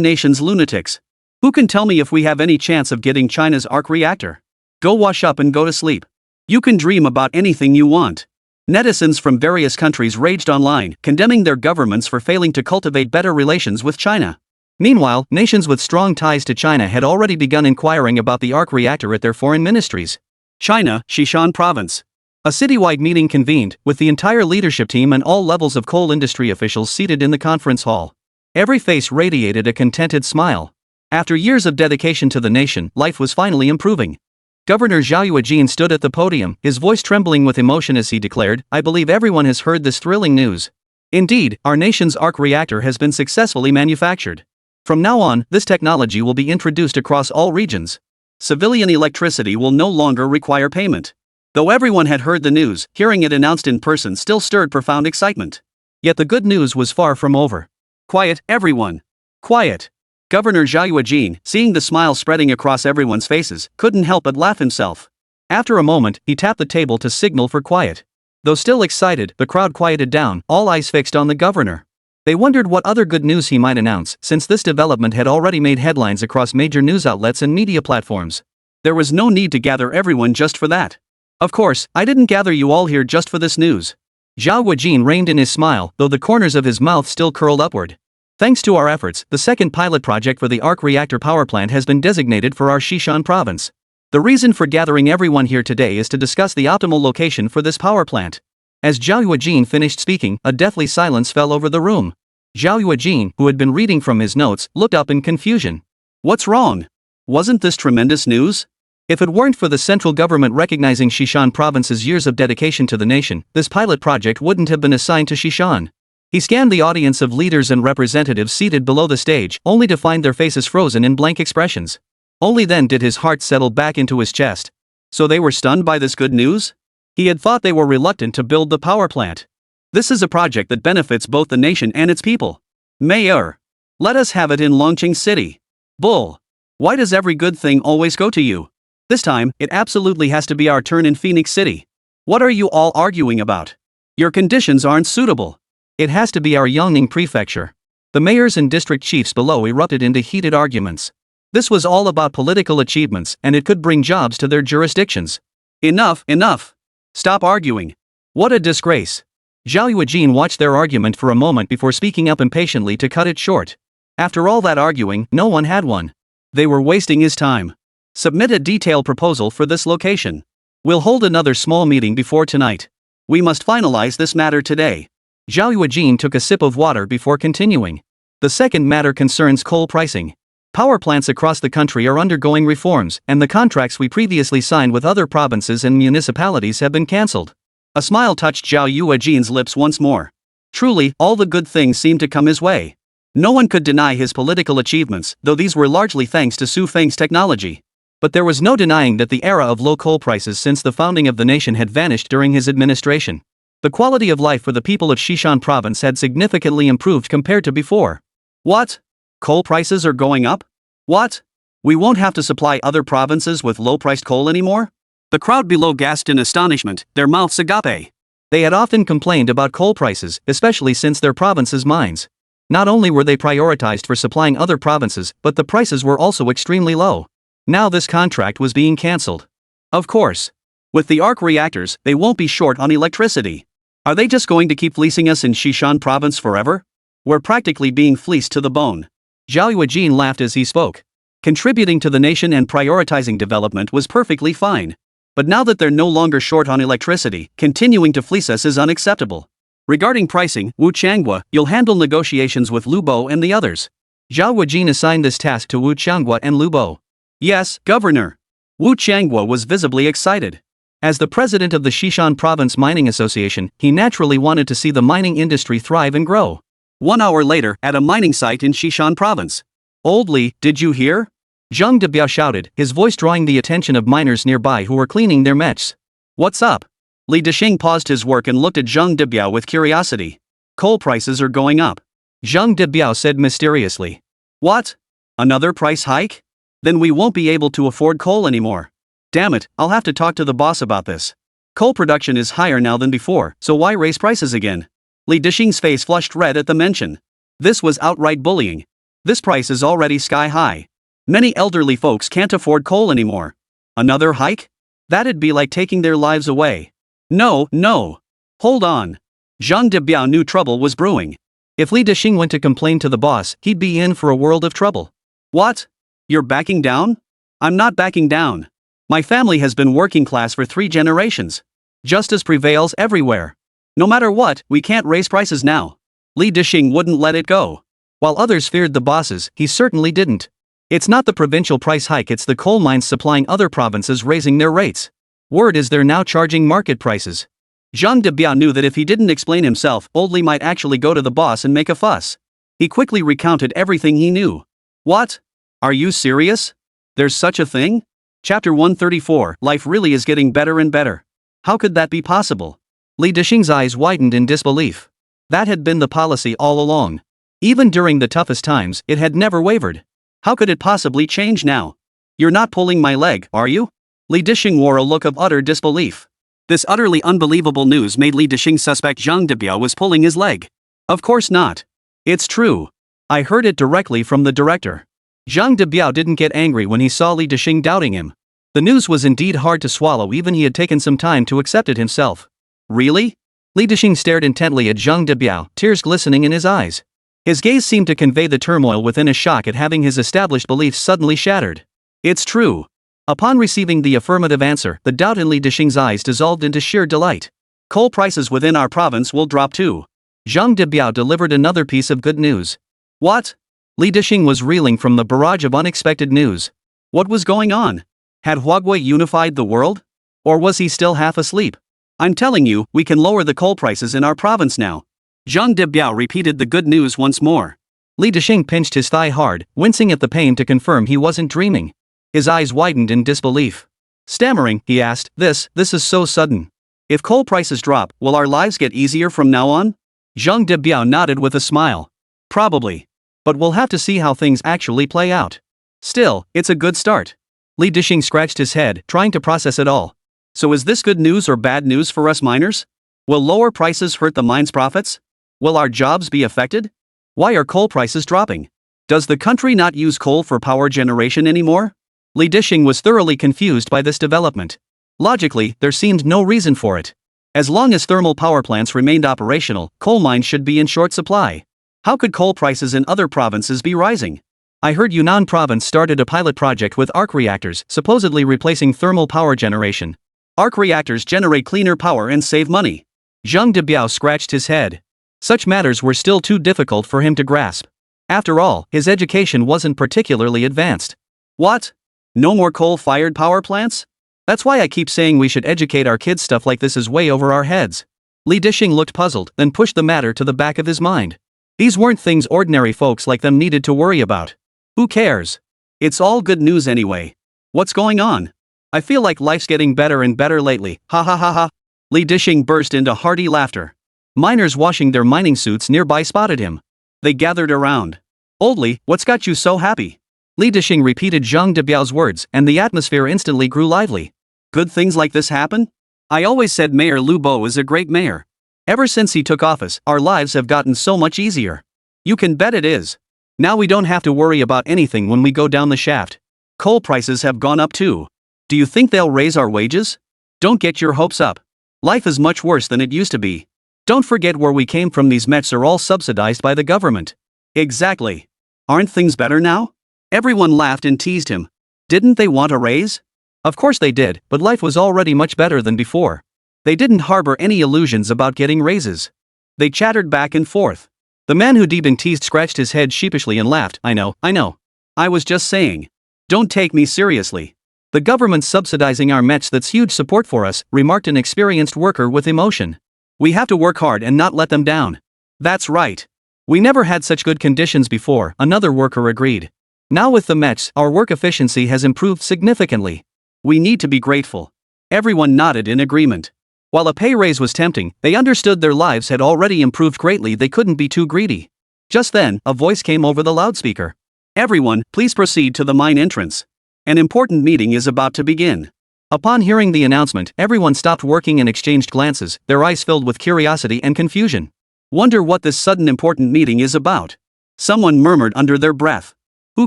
nation's lunatics. Who can tell me if we have any chance of getting China's arc reactor? Go wash up and go to sleep. You can dream about anything you want. Netizens from various countries raged online, condemning their governments for failing to cultivate better relations with China. Meanwhile, nations with strong ties to China had already begun inquiring about the arc reactor at their foreign ministries. China, Xishan Province. A citywide meeting convened, with the entire leadership team and all levels of coal industry officials seated in the conference hall. Every face radiated a contented smile. After years of dedication to the nation, life was finally improving. Governor Zhao Yuejin stood at the podium, his voice trembling with emotion as he declared, "I believe everyone has heard this thrilling news. Indeed, our nation's arc reactor has been successfully manufactured. From now on, this technology will be introduced across all regions. Civilian electricity will no longer require payment." Though everyone had heard the news, hearing it announced in person still stirred profound excitement. Yet the good news was far from over. Quiet, everyone. Quiet. Governor Zhao Yuejin, seeing the smile spreading across everyone's faces, couldn't help but laugh himself. After a moment, he tapped the table to signal for quiet. Though still excited, the crowd quieted down, all eyes fixed on the governor. They wondered what other good news he might announce, since this development had already made headlines across major news outlets and media platforms. There was no need to gather everyone just for that. Of course, I didn't gather you all here just for this news. Zhao Yuejin reined in his smile, though the corners of his mouth still curled upward. Thanks to our efforts, the second pilot project for the arc reactor power plant has been designated for our Xishan province. The reason for gathering everyone here today is to discuss the optimal location for this power plant. As Zhao Yuejin finished speaking, a deathly silence fell over the room. Zhao Yuejin, who had been reading from his notes, looked up in confusion. What's wrong? Wasn't this tremendous news? If it weren't for the central government recognizing Xishan province's years of dedication to the nation, this pilot project wouldn't have been assigned to Xishan. He scanned the audience of leaders and representatives seated below the stage, only to find their faces frozen in blank expressions. Only then did his heart settle back into his chest. So they were stunned by this good news? He had thought they were reluctant to build the power plant. This is a project that benefits both the nation and its people. Mayor. Let us have it in Longqing City. Bull. Why does every good thing always go to you? This time, it absolutely has to be our turn in Phoenix City. What are you all arguing about? Your conditions aren't suitable. It has to be our Yongning Prefecture. The mayors and district chiefs below erupted into heated arguments. This was all about political achievements, and it could bring jobs to their jurisdictions. Enough, enough! Stop arguing. What a disgrace. Zhao Yuejin watched their argument for a moment before speaking up impatiently to cut it short. After all that arguing, no one had one. They were wasting his time. Submit a detailed proposal for this location. We'll hold another small meeting before tonight. We must finalize this matter today. Zhao Yuejin took a sip of water before continuing. The second matter concerns coal pricing. Power plants across the country are undergoing reforms, and the contracts we previously signed with other provinces and municipalities have been cancelled. A smile touched Zhao Yuejin's lips once more. Truly, all the good things seemed to come his way. No one could deny his political achievements, though these were largely thanks to Su Feng's technology. But there was no denying that the era of low coal prices since the founding of the nation had vanished during his administration. The quality of life for the people of Xishan province had significantly improved compared to before. What? Coal prices are going up? What? We won't have to supply other provinces with low-priced coal anymore? The crowd below gasped in astonishment, their mouths agape. They had often complained about coal prices, especially since their province's mines. Not only were they prioritized for supplying other provinces, but the prices were also extremely low. Now this contract was being cancelled. Of course. With the arc reactors, they won't be short on electricity. Are they just going to keep fleecing us in Xishan province forever? We're practically being fleeced to the bone. Zhao Yuejin laughed as he spoke. Contributing to the nation and prioritizing development was perfectly fine. But now that they're no longer short on electricity, continuing to fleece us is unacceptable. Regarding pricing, Wu Changhua, you'll handle negotiations with Lu Bo and the others. Zhao Yuejin assigned this task to Wu Changhua and Lu Bo. Yes, Governor. Wu Changhua was visibly excited. As the president of the Xishan Province Mining Association, he naturally wanted to see the mining industry thrive and grow. 1 hour later, at a mining site in Xishan Province. Old Li, did you hear? Zhang Debiao shouted, his voice drawing the attention of miners nearby who were cleaning their mechs. What's up? Li Dexing paused his work and looked at Zhang Debiao with curiosity. Coal prices are going up. Zhang Debiao said mysteriously. What? Another price hike? Then we won't be able to afford coal anymore. Damn it, I'll have to talk to the boss about this. Coal production is higher now than before, so why raise prices again? Li Dexing's face flushed red at the mention. This was outright bullying. This price is already sky high. Many elderly folks can't afford coal anymore. Another hike? That'd be like taking their lives away. No, no. Hold on. Zhang Debiao knew trouble was brewing. If Li Dexing went to complain to the boss, he'd be in for a world of trouble. What? You're backing down? I'm not backing down. My family has been working class for 3 generations. Justice prevails everywhere. No matter what, we can't raise prices now. Li Dexing wouldn't let it go. While others feared the bosses, he certainly didn't. It's not the provincial price hike, it's the coal mines supplying other provinces raising their rates. Word is they're now charging market prices. Zhang Debiao knew that if he didn't explain himself, Old Li might actually go to the boss and make a fuss. He quickly recounted everything he knew. What? Are you serious? There's such a thing? Chapter 134, Life really is getting better and better. How could that be possible? Li Dexing's eyes widened in disbelief. That had been the policy all along. Even during the toughest times, it had never wavered. How could it possibly change now? You're not pulling my leg, are you? Li Dexing wore a look of utter disbelief. This utterly unbelievable news made Li Dexing suspect Zhang Debiao was pulling his leg. Of course not. It's true. I heard it directly from the director. Zhang Debiao didn't get angry when he saw Li Dexing doubting him. The news was indeed hard to swallow, even he had taken some time to accept it himself. Really? Li Dexing stared intently at Zhang Debiao, tears glistening in his eyes. His gaze seemed to convey the turmoil within a shock at having his established beliefs suddenly shattered. It's true. Upon receiving the affirmative answer, the doubt in Li Dexing's eyes dissolved into sheer delight. Coal prices within our province will drop too. Zhang Debiao delivered another piece of good news. What? Li Dexing was reeling from the barrage of unexpected news. What was going on? Had Huagui unified the world? Or was he still half asleep? I'm telling you, we can lower the coal prices in our province now. Zhang Debiao repeated the good news once more. Li Dexing pinched his thigh hard, wincing at the pain to confirm he wasn't dreaming. His eyes widened in disbelief. Stammering, he asked, This is so sudden. If coal prices drop, will our lives get easier from now on? Zhang Debiao nodded with a smile. Probably. But we'll have to see how things actually play out. Still, it's a good start. Li Dexing scratched his head, trying to process it all. So is this good news or bad news for us miners? Will lower prices hurt the mine's profits? Will our jobs be affected? Why are coal prices dropping? Does the country not use coal for power generation anymore? Li Dishing was thoroughly confused by this development. Logically, there seemed no reason for it. As long as thermal power plants remained operational, coal mines should be in short supply. How could coal prices in other provinces be rising? I heard Yunnan province started a pilot project with arc reactors, supposedly replacing thermal power generation. Arc reactors generate cleaner power and save money. Zhang Debiao scratched his head. Such matters were still too difficult for him to grasp. After all, his education wasn't particularly advanced. What? No more coal-fired power plants? That's why I keep saying we should educate our kids. Stuff like this is way over our heads. Li Dishing looked puzzled, then pushed the matter to the back of his mind. These weren't things ordinary folks like them needed to worry about. Who cares? It's all good news anyway. What's going on? I feel like life's getting better and better lately, ha ha ha ha. Li Dishing burst into hearty laughter. Miners washing their mining suits nearby spotted him. They gathered around. Old Li, what's got you so happy? Li Dishing repeated Zhang Debiao's words, and the atmosphere instantly grew lively. Good things like this happen? I always said Mayor Lu Bo is a great mayor. Ever since he took office, our lives have gotten so much easier. You can bet it is. Now we don't have to worry about anything when we go down the shaft. Coal prices have gone up too. Do you think they'll raise our wages? Don't get your hopes up. Life is much worse than it used to be. Don't forget where we came from. These mechs are all subsidized by the government. Exactly. Aren't things better now? Everyone laughed and teased him. Didn't they want a raise? Of course they did, but life was already much better than before. They didn't harbor any illusions about getting raises. They chattered back and forth. The man who being teased scratched his head sheepishly and laughed. I know. I was just saying. Don't take me seriously. The government's subsidizing our mechs. That's huge support for us, remarked an experienced worker with emotion. We have to work hard and not let them down. That's right. We never had such good conditions before, another worker agreed. Now with the mechs, our work efficiency has improved significantly. We need to be grateful. Everyone nodded in agreement. While a pay raise was tempting, they understood their lives had already improved greatly. They couldn't be too greedy. Just then, a voice came over the loudspeaker. Everyone, please proceed to the mine entrance. An important meeting is about to begin. Upon hearing the announcement, everyone stopped working and exchanged glances, their eyes filled with curiosity and confusion. Wonder what this sudden important meeting is about. Someone murmured under their breath. Who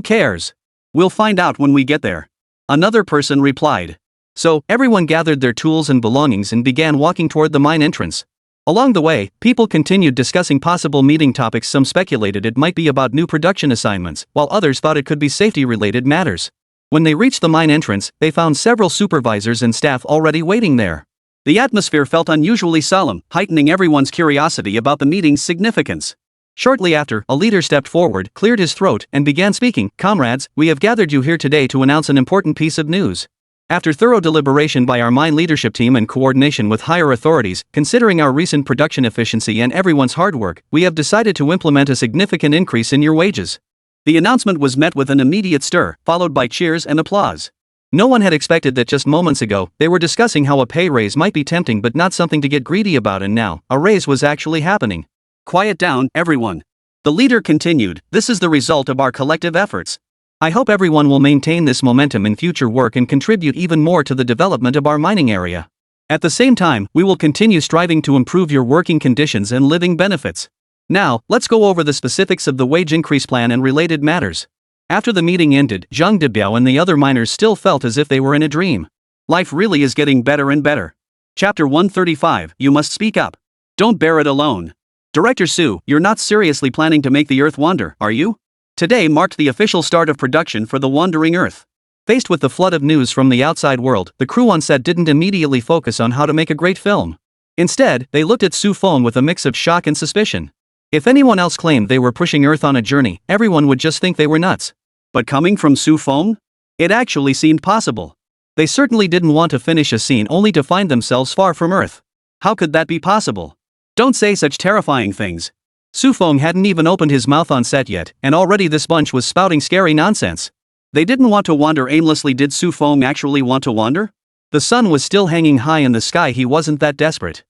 cares? We'll find out when we get there. Another person replied. So, everyone gathered their tools and belongings and began walking toward the mine entrance. Along the way, people continued discussing possible meeting topics. Some speculated it might be about new production assignments, while others thought it could be safety-related matters. When they reached the mine entrance, they found several supervisors and staff already waiting there. The atmosphere felt unusually solemn, heightening everyone's curiosity about the meeting's significance. Shortly after, a leader stepped forward, cleared his throat, and began speaking. Comrades, we have gathered you here today to announce an important piece of news. After thorough deliberation by our mine leadership team and coordination with higher authorities, considering our recent production efficiency and everyone's hard work, we have decided to implement a significant increase in your wages. The announcement was met with an immediate stir, followed by cheers and applause. No one had expected that. Just moments ago, they were discussing how a pay raise might be tempting but not something to get greedy about, and now, a raise was actually happening. Quiet down, everyone. The leader continued, this is the result of our collective efforts. I hope everyone will maintain this momentum in future work and contribute even more to the development of our mining area. At the same time, we will continue striving to improve your working conditions and living benefits. Now, let's go over the specifics of the wage increase plan and related matters. After the meeting ended, Zhang Debiao and the other miners still felt as if they were in a dream. Life really is getting better and better. Chapter 135, You Must Speak Up. Don't bear it alone. Director Su, you're not seriously planning to make the Earth wander, are you? Today marked the official start of production for the Wandering Earth. Faced with the flood of news from the outside world, the crew on set didn't immediately focus on how to make a great film. Instead, they looked at Su Feng with a mix of shock and suspicion. If anyone else claimed they were pushing Earth on a journey, everyone would just think they were nuts. But coming from Su Feng? It actually seemed possible. They certainly didn't want to finish a scene only to find themselves far from Earth. How could that be possible? Don't say such terrifying things. Su Feng hadn't even opened his mouth on set yet, and already this bunch was spouting scary nonsense. They didn't want to wander aimlessly. Did Su Feng actually want to wander? The sun was still hanging high in the sky. He wasn't that desperate.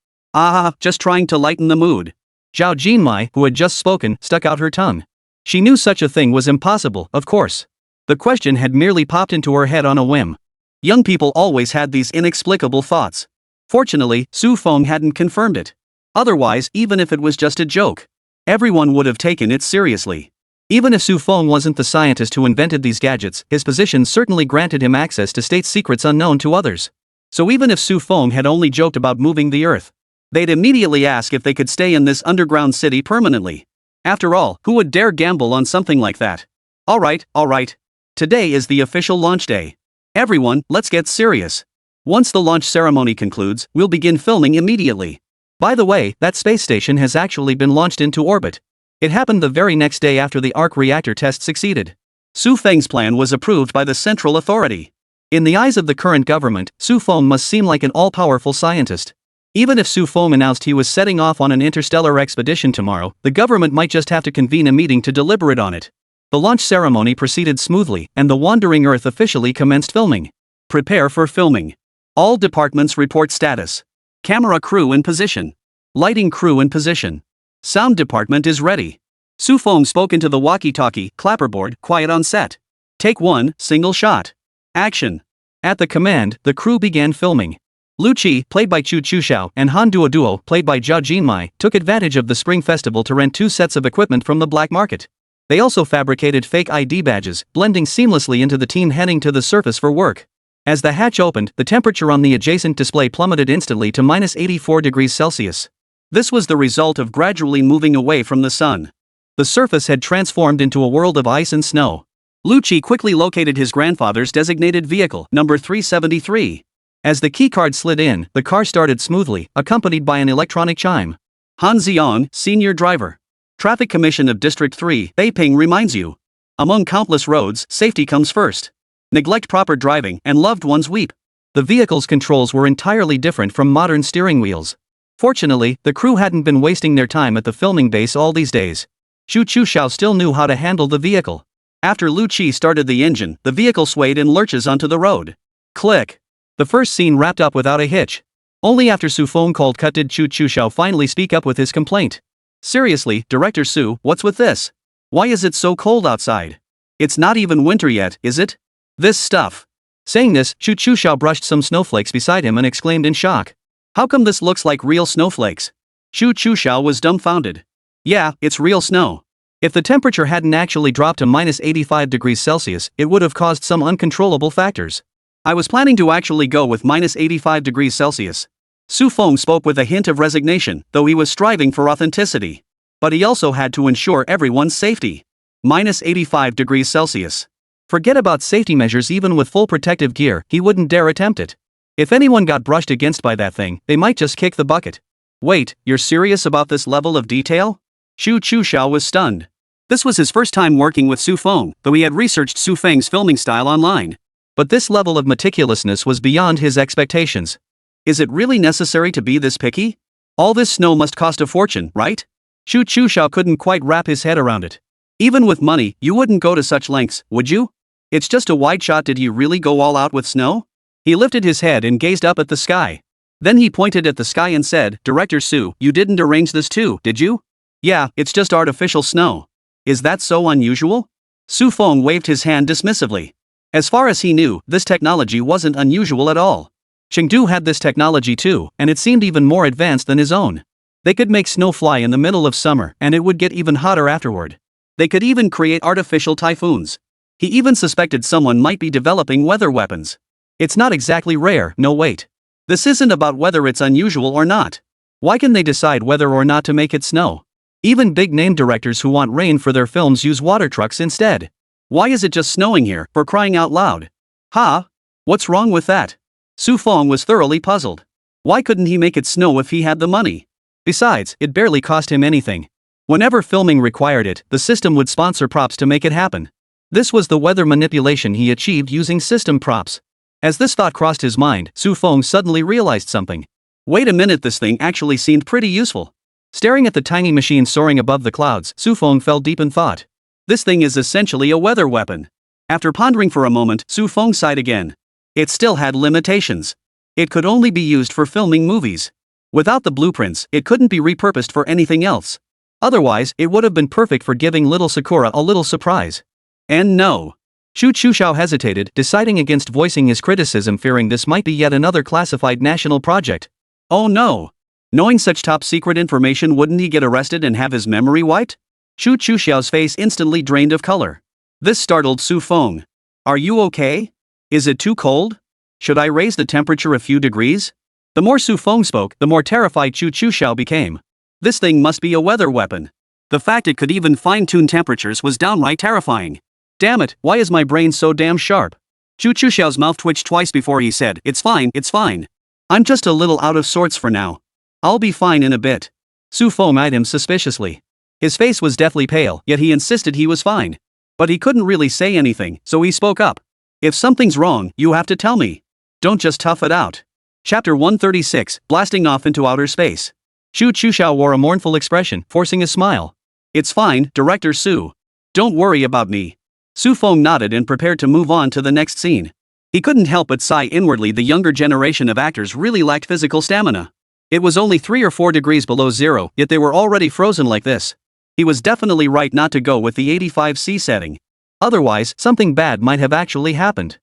Just trying to lighten the mood. Zhao Jinmai, who had just spoken, stuck out her tongue. She knew such a thing was impossible, of course. The question had merely popped into her head on a whim. Young people always had these inexplicable thoughts. Fortunately, Su Feng hadn't confirmed it. Otherwise, even if it was just a joke, Everyone would have taken it seriously. Even if Su Feng wasn't the scientist who invented these gadgets, his position certainly granted him access to state secrets unknown to others. So even if Su Feng had only joked about moving the Earth, they'd immediately ask if they could stay in this underground city permanently. After all, who would dare gamble on something like that? Alright. Today is the official launch day. Everyone, let's get serious. Once the launch ceremony concludes, we'll begin filming immediately. By the way, that space station has actually been launched into orbit. It happened the very next day after the arc reactor test succeeded. Su Feng's plan was approved by the central authority. In the eyes of the current government, Su Feng must seem like an all-powerful scientist. Even if Su Feng announced he was setting off on an interstellar expedition tomorrow, the government might just have to convene a meeting to deliberate on it. The launch ceremony proceeded smoothly, and the Wandering Earth officially commenced filming. Prepare for filming. All departments report status. Camera crew in position. Lighting crew in position. Sound department is ready. Su Feng spoke into the walkie-talkie, clapperboard, quiet on set. Take 1, single shot. Action. At the command, the crew began filming. Lu Qi, played by Chu Chuxiao, and Han Duo, played by Zhao Jinmai, took advantage of the Spring Festival to rent 2 sets of equipment from the black market. They also fabricated fake ID badges, blending seamlessly into the team heading to the surface for work. As the hatch opened, the temperature on the adjacent display plummeted instantly to -84 degrees Celsius. This was the result of gradually moving away from the sun. The surface had transformed into a world of ice and snow. Lu Qi quickly located his grandfather's designated vehicle, number 373. As the keycard slid in, the car started smoothly, accompanied by an electronic chime. Han Xiong, senior driver. Traffic Commission of District 3, Beiping reminds you. Among countless roads, safety comes first. Neglect proper driving, and loved ones weep. The vehicle's controls were entirely different from modern steering wheels. Fortunately, the crew hadn't been wasting their time at the filming base all these days. Chu Chuxiao still knew how to handle the vehicle. After Lu Qi started the engine, the vehicle swayed in lurches onto the road. Click. The first scene wrapped up without a hitch. Only after Su Feng called cut did Chu Chuxiao finally speak up with his complaint. Seriously, Director Su, what's with this? Why is it so cold outside? It's not even winter yet, is it? This stuff. Saying this, Chu Chuxiao brushed some snowflakes beside him and exclaimed in shock. How come this looks like real snowflakes? Chu Chuxiao was dumbfounded. Yeah, it's real snow. If the temperature hadn't actually dropped to -85 degrees Celsius, it would have caused some uncontrollable factors. I was planning to actually go with -85 degrees Celsius. Su Feng spoke with a hint of resignation, though he was striving for authenticity. But he also had to ensure everyone's safety. -85 degrees Celsius. Forget about safety measures. Even with full protective gear, he wouldn't dare attempt it. If anyone got brushed against by that thing, they might just kick the bucket. Wait, you're serious about this level of detail? Chu Chuxiao was stunned. This was his first time working with Su Feng, though he had researched Su Feng's filming style online. But this level of meticulousness was beyond his expectations. Is it really necessary to be this picky? All this snow must cost a fortune, right? Chu Chuxiao couldn't quite wrap his head around it. Even with money, you wouldn't go to such lengths, would you? It's just a wide shot. Did you really go all out with snow? He lifted his head and gazed up at the sky. Then he pointed at the sky and said, Director Su, you didn't arrange this too, did you? Yeah, it's just artificial snow. Is that so unusual? Su Feng waved his hand dismissively. As far as he knew, this technology wasn't unusual at all. Chengdu had this technology too, and it seemed even more advanced than his own. They could make snow fly in the middle of summer, and it would get even hotter afterward. They could even create artificial typhoons. He even suspected someone might be developing weather weapons. It's not exactly rare. No, wait. This isn't about whether it's unusual or not. Why can they decide whether or not to make it snow? Even big-name directors who want rain for their films use water trucks instead. Why is it just snowing here, for crying out loud? Huh? What's wrong with that? Su Feng was thoroughly puzzled. Why couldn't he make it snow if he had the money? Besides, it barely cost him anything. Whenever filming required it, the system would sponsor props to make it happen. This was the weather manipulation he achieved using system props. As this thought crossed his mind, Su Feng suddenly realized something. Wait a minute, this thing actually seemed pretty useful. Staring at the tiny machine soaring above the clouds, Su Feng fell deep in thought. This thing is essentially a weather weapon. After pondering for a moment, Su Feng sighed again. It still had limitations. It could only be used for filming movies. Without the blueprints, it couldn't be repurposed for anything else. Otherwise, it would have been perfect for giving little Sakura a little surprise. And no. Chu Chuxiao hesitated, deciding against voicing his criticism, fearing this might be yet another classified national project. Oh no. Knowing such top-secret information, wouldn't he get arrested and have his memory wiped? Chu Chuxiao's face instantly drained of color. This startled Su Feng. Are you okay? Is it too cold? Should I raise the temperature a few degrees? The more Su Feng spoke, the more terrified Chu Chuxiao became. This thing must be a weather weapon. The fact it could even fine-tune temperatures was downright terrifying. Damn it, why is my brain so damn sharp? Chu Chuxiao's mouth twitched twice before he said, it's fine. I'm just a little out of sorts for now. I'll be fine in a bit. Su Feng eyed him suspiciously. His face was deathly pale, yet he insisted he was fine. But he couldn't really say anything, so he spoke up. If something's wrong, you have to tell me. Don't just tough it out. Chapter 136, Blasting Off into Outer Space. Chu Chuxiao wore a mournful expression, forcing a smile. It's fine, Director Su. Don't worry about me. Su Feng nodded and prepared to move on to the next scene. He couldn't help but sigh inwardly. The younger generation of actors really lacked physical stamina. It was only 3 or 4 degrees below zero, yet they were already frozen like this. He was definitely right not to go with the 85°C setting. Otherwise, something bad might have actually happened.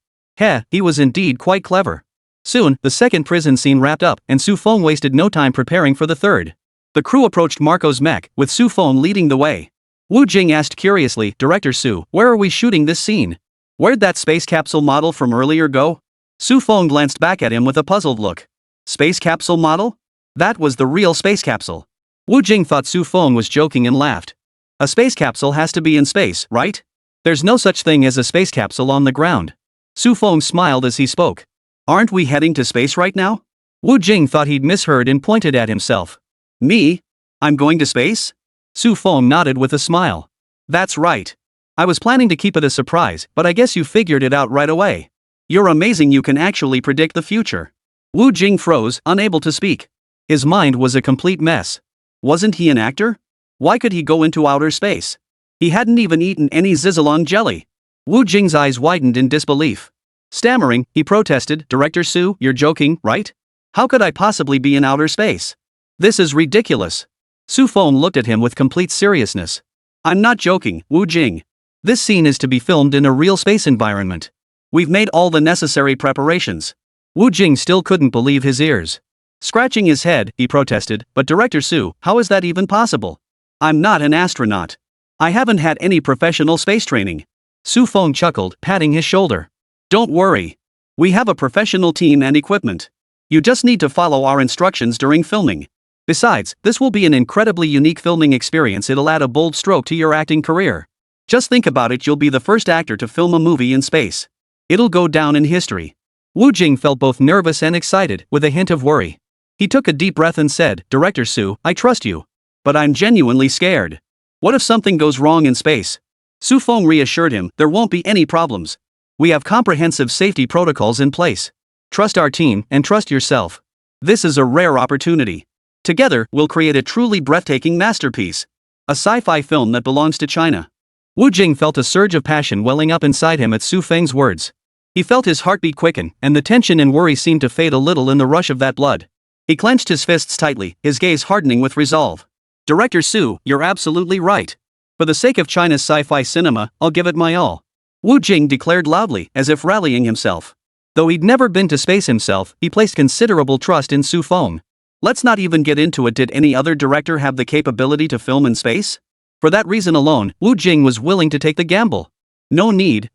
He was indeed quite clever. Soon, the second prison scene wrapped up, and Su Feng wasted no time preparing for the third. The crew approached Marco's mech, with Su Feng leading the way. Wu Jing asked curiously, Director Su, where are we shooting this scene? Where'd that space capsule model from earlier go? Su Feng glanced back at him with a puzzled look. Space capsule model? That was the real space capsule. Wu Jing thought Su Feng was joking and laughed. A space capsule has to be in space, right? There's no such thing as a space capsule on the ground. Su Feng smiled as he spoke. Aren't we heading to space right now? Wu Jing thought he'd misheard and pointed at himself. Me? I'm going to space? Su Feng nodded with a smile. That's right. I was planning to keep it a surprise, but I guess you figured it out right away. You're amazing, you can actually predict the future. Wu Jing froze, unable to speak. His mind was a complete mess. Wasn't he an actor? Why could he go into outer space? He hadn't even eaten any Zizalong jelly. Wu Jing's eyes widened in disbelief. Stammering, he protested, Director Su, you're joking, right? How could I possibly be in outer space? This is ridiculous. Su Feng looked at him with complete seriousness. I'm not joking, Wu Jing. This scene is to be filmed in a real space environment. We've made all the necessary preparations. Wu Jing still couldn't believe his ears. Scratching his head, he protested, but Director Su, how is that even possible? I'm not an astronaut. I haven't had any professional space training. Su Feng chuckled, patting his shoulder. Don't worry. We have a professional team and equipment. You just need to follow our instructions during filming. Besides, this will be an incredibly unique filming experience. It'll add a bold stroke to your acting career. Just think about it, you'll be the first actor to film a movie in space. It'll go down in history. Wu Jing felt both nervous and excited, with a hint of worry. He took a deep breath and said, Director Su, I trust you. But I'm genuinely scared. What if something goes wrong in space? Su Feng reassured him, there won't be any problems. We have comprehensive safety protocols in place. Trust our team, and trust yourself. This is a rare opportunity. Together, we'll create a truly breathtaking masterpiece. A sci-fi film that belongs to China. Wu Jing felt a surge of passion welling up inside him at Su Feng's words. He felt his heartbeat quicken, and the tension and worry seemed to fade a little in the rush of that blood. He clenched his fists tightly, his gaze hardening with resolve. Director Su, you're absolutely right. For the sake of China's sci-fi cinema, I'll give it my all. Wu Jing declared loudly, as if rallying himself. Though he'd never been to space himself, he placed considerable trust in Su Feng. Let's not even get into it. Did any other director have the capability to film in space? For that reason alone, Wu Jing was willing to take the gamble. No need.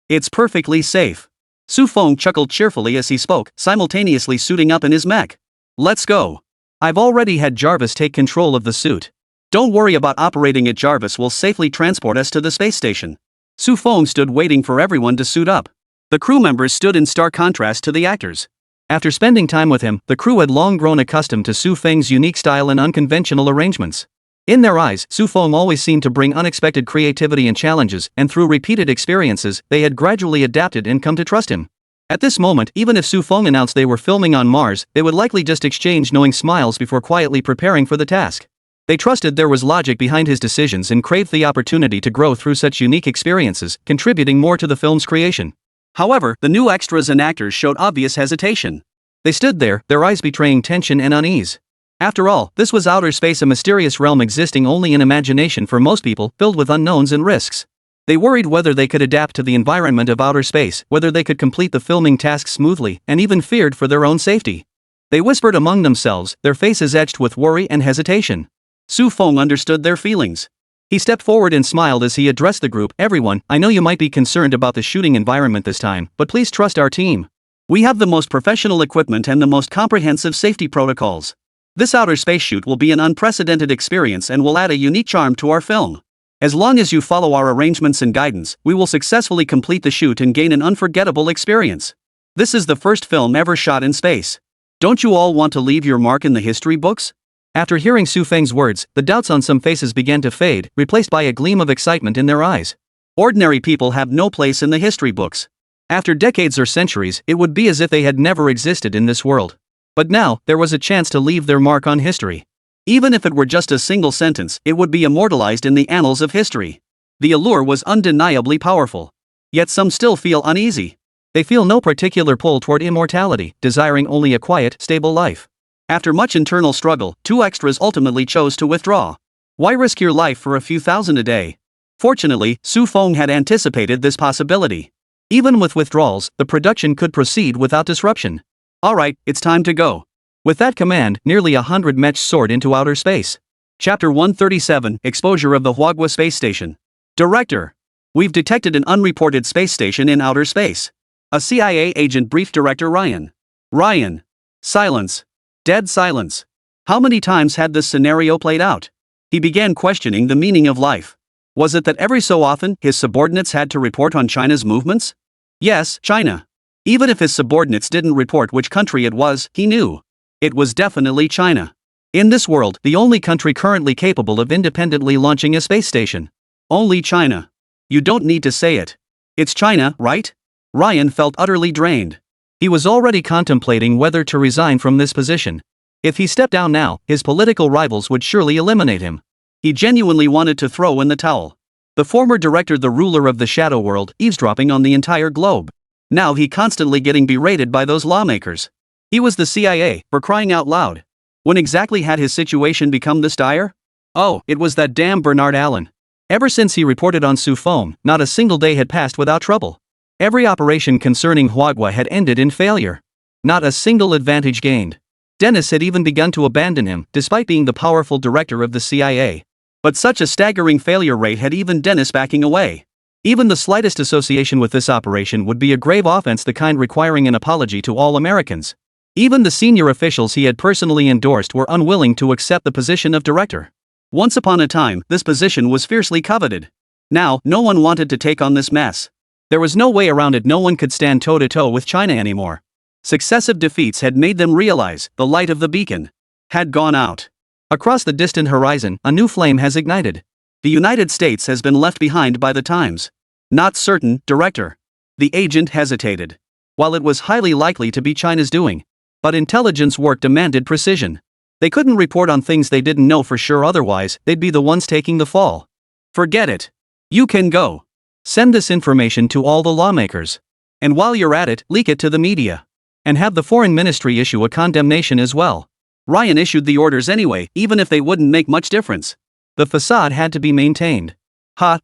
It's perfectly safe. Su Feng chuckled cheerfully as he spoke, simultaneously suiting up in his mech. Let's go. I've already had Jarvis take control of the suit. Don't worry about operating it. Jarvis will safely transport us to the space station. Su Feng stood waiting for everyone to suit up. The crew members stood in stark contrast to the actors. After spending time with him, the crew had long grown accustomed to Su Feng's unique style and unconventional arrangements. In their eyes, Su Feng always seemed to bring unexpected creativity and challenges, and through repeated experiences, they had gradually adapted and come to trust him. At this moment, even if Su Feng announced they were filming on Mars, they would likely just exchange knowing smiles before quietly preparing for the task. They trusted there was logic behind his decisions and craved the opportunity to grow through such unique experiences, contributing more to the film's creation. However, the new extras and actors showed obvious hesitation. They stood there, their eyes betraying tension and unease. After all, this was outer space, a mysterious realm existing only in imagination for most people, filled with unknowns and risks. They worried whether they could adapt to the environment of outer space, whether they could complete the filming task smoothly, and even feared for their own safety. They whispered among themselves, their faces etched with worry and hesitation. Su Feng understood their feelings. He stepped forward and smiled as he addressed the group. Everyone, I know you might be concerned about the shooting environment this time, but please trust our team. We have the most professional equipment and the most comprehensive safety protocols. This outer space shoot will be an unprecedented experience and will add a unique charm to our film. As long as you follow our arrangements and guidance, we will successfully complete the shoot and gain an unforgettable experience. This is the first film ever shot in space. Don't you all want to leave your mark in the history books? After hearing Su Feng's words, the doubts on some faces began to fade, replaced by a gleam of excitement in their eyes. Ordinary people have no place in the history books. After decades or centuries, it would be as if they had never existed in this world. But now, there was a chance to leave their mark on history. Even if it were just a single sentence, it would be immortalized in the annals of history. The allure was undeniably powerful. Yet some still feel uneasy. They feel no particular pull toward immortality, desiring only a quiet, stable life. After much internal struggle, 2 extras ultimately chose to withdraw. Why risk your life for a few thousand a day? Fortunately, Su Feng had anticipated this possibility. Even with withdrawals, the production could proceed without disruption. Alright, it's time to go. With that command, nearly 100 mechs soared into outer space. Chapter 137, Exposure of the Huagua Space Station. Director. We've detected an unreported space station in outer space. A CIA agent briefed Director Ryan. Ryan. Silence. Dead silence. How many times had this scenario played out? He began questioning the meaning of life. Was it that every so often, his subordinates had to report on China's movements? Yes, China. Even if his subordinates didn't report which country it was, he knew. It was definitely China. In this world, the only country currently capable of independently launching a space station. Only China. You don't need to say it. It's China, right? Ryan felt utterly drained. He was already contemplating whether to resign from this position. If he stepped down now, his political rivals would surely eliminate him. He genuinely wanted to throw in the towel. The former director, the ruler of the shadow world, eavesdropping on the entire globe. Now he constantly getting berated by those lawmakers. He was the CIA, for crying out loud. When exactly had his situation become this dire? Oh, it was that damn Bernard Allen. Ever since he reported on Su Feng, not a single day had passed without trouble. Every operation concerning Huagua had ended in failure. Not a single advantage gained. Dennis had even begun to abandon him, despite being the powerful director of the CIA. But such a staggering failure rate had even Dennis backing away. Even the slightest association with this operation would be a grave offense, the kind requiring an apology to all Americans. Even the senior officials he had personally endorsed were unwilling to accept the position of director. Once upon a time, this position was fiercely coveted. Now, no one wanted to take on this mess. There was no way around it. No one could stand toe-to-toe with China anymore. Successive defeats had made them realize the light of the beacon had gone out. Across the distant horizon, a new flame has ignited. The United States has been left behind by the times. Not certain, Director. The agent hesitated. While it was highly likely to be China's doing, but intelligence work demanded precision. They couldn't report on things they didn't know for sure, otherwise, they'd be the ones taking the fall. Forget it. You can go. Send this information to all the lawmakers. And while you're at it, leak it to the media. And have the foreign ministry issue a condemnation as well. Ryan issued the orders anyway, even if they wouldn't make much difference. The facade had to be maintained.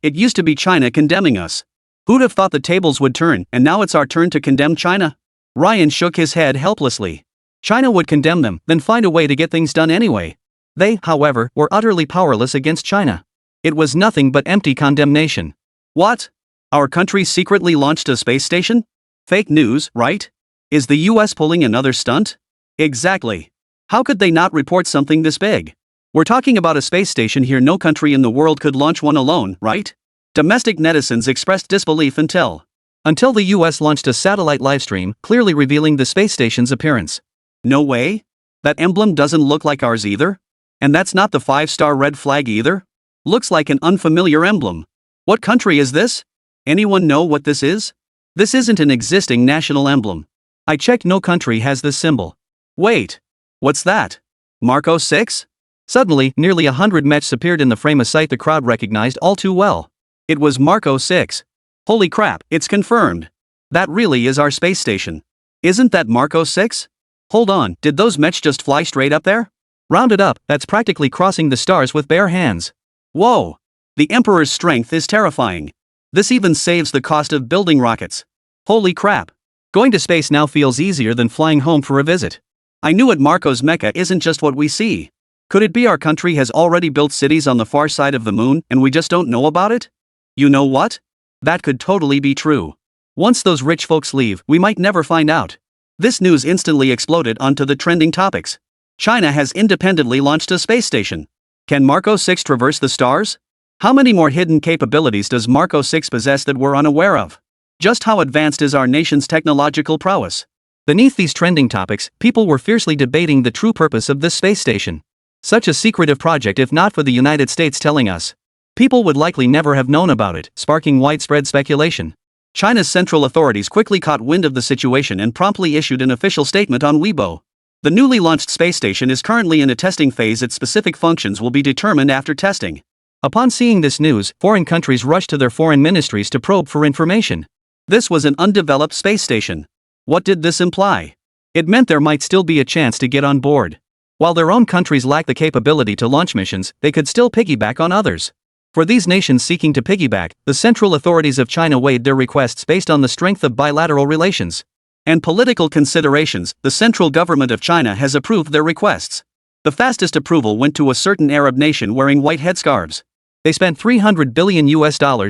It used to be China condemning us. Who'd have thought the tables would turn, and now it's our turn to condemn China? Ryan shook his head helplessly. China would condemn them, then find a way to get things done anyway. They, however, were utterly powerless against China. It was nothing but empty condemnation. What? Our country secretly launched a space station? Fake news, right? Is the US pulling another stunt? Exactly. How could they not report something this big? We're talking about a space station here. No country in the world could launch one alone, right? Domestic netizens expressed disbelief until the US launched a satellite livestream, clearly revealing the space station's appearance. No way? That emblem doesn't look like ours either? And that's not the 5-star red flag either? Looks like an unfamiliar emblem. What country is this? Anyone know what this is? This isn't an existing national emblem. I checked, no country has this symbol. Wait. What's that? Marco 6? Suddenly, nearly 100 mechs appeared in the frame, a sight the crowd recognized all too well. It was Marco 6. Holy crap, it's confirmed. That really is our space station. Isn't that Marco 6? Hold on, did those mechs just fly straight up there? Rounded up, that's practically crossing the stars with bare hands. Whoa! The Emperor's strength is terrifying. This even saves the cost of building rockets. Holy crap! Going to space now feels easier than flying home for a visit. I knew it, Marco's mecha isn't just what we see. Could it be our country has already built cities on the far side of the moon and we just don't know about it? You know what? That could totally be true. Once those rich folks leave, we might never find out. This news instantly exploded onto the trending topics. China has independently launched a space station. Can Marco 6 traverse the stars? How many more hidden capabilities does Marco 6 possess that we're unaware of? Just how advanced is our nation's technological prowess? Beneath these trending topics, people were fiercely debating the true purpose of this space station. Such a secretive project, if not for the United States telling us, people would likely never have known about it, sparking widespread speculation. China's central authorities quickly caught wind of the situation and promptly issued an official statement on Weibo. The newly launched space station is currently in a testing phase. Its specific functions will be determined after testing. Upon seeing this news, foreign countries rushed to their foreign ministries to probe for information. This was an undeveloped space station. What did this imply? It meant there might still be a chance to get on board. While their own countries lack the capability to launch missions, they could still piggyback on others. For these nations seeking to piggyback, the central authorities of China weighed their requests based on the strength of bilateral relations and political considerations. The central government of China has approved their requests. The fastest approval went to a certain Arab nation wearing white headscarves. They spent $300 billion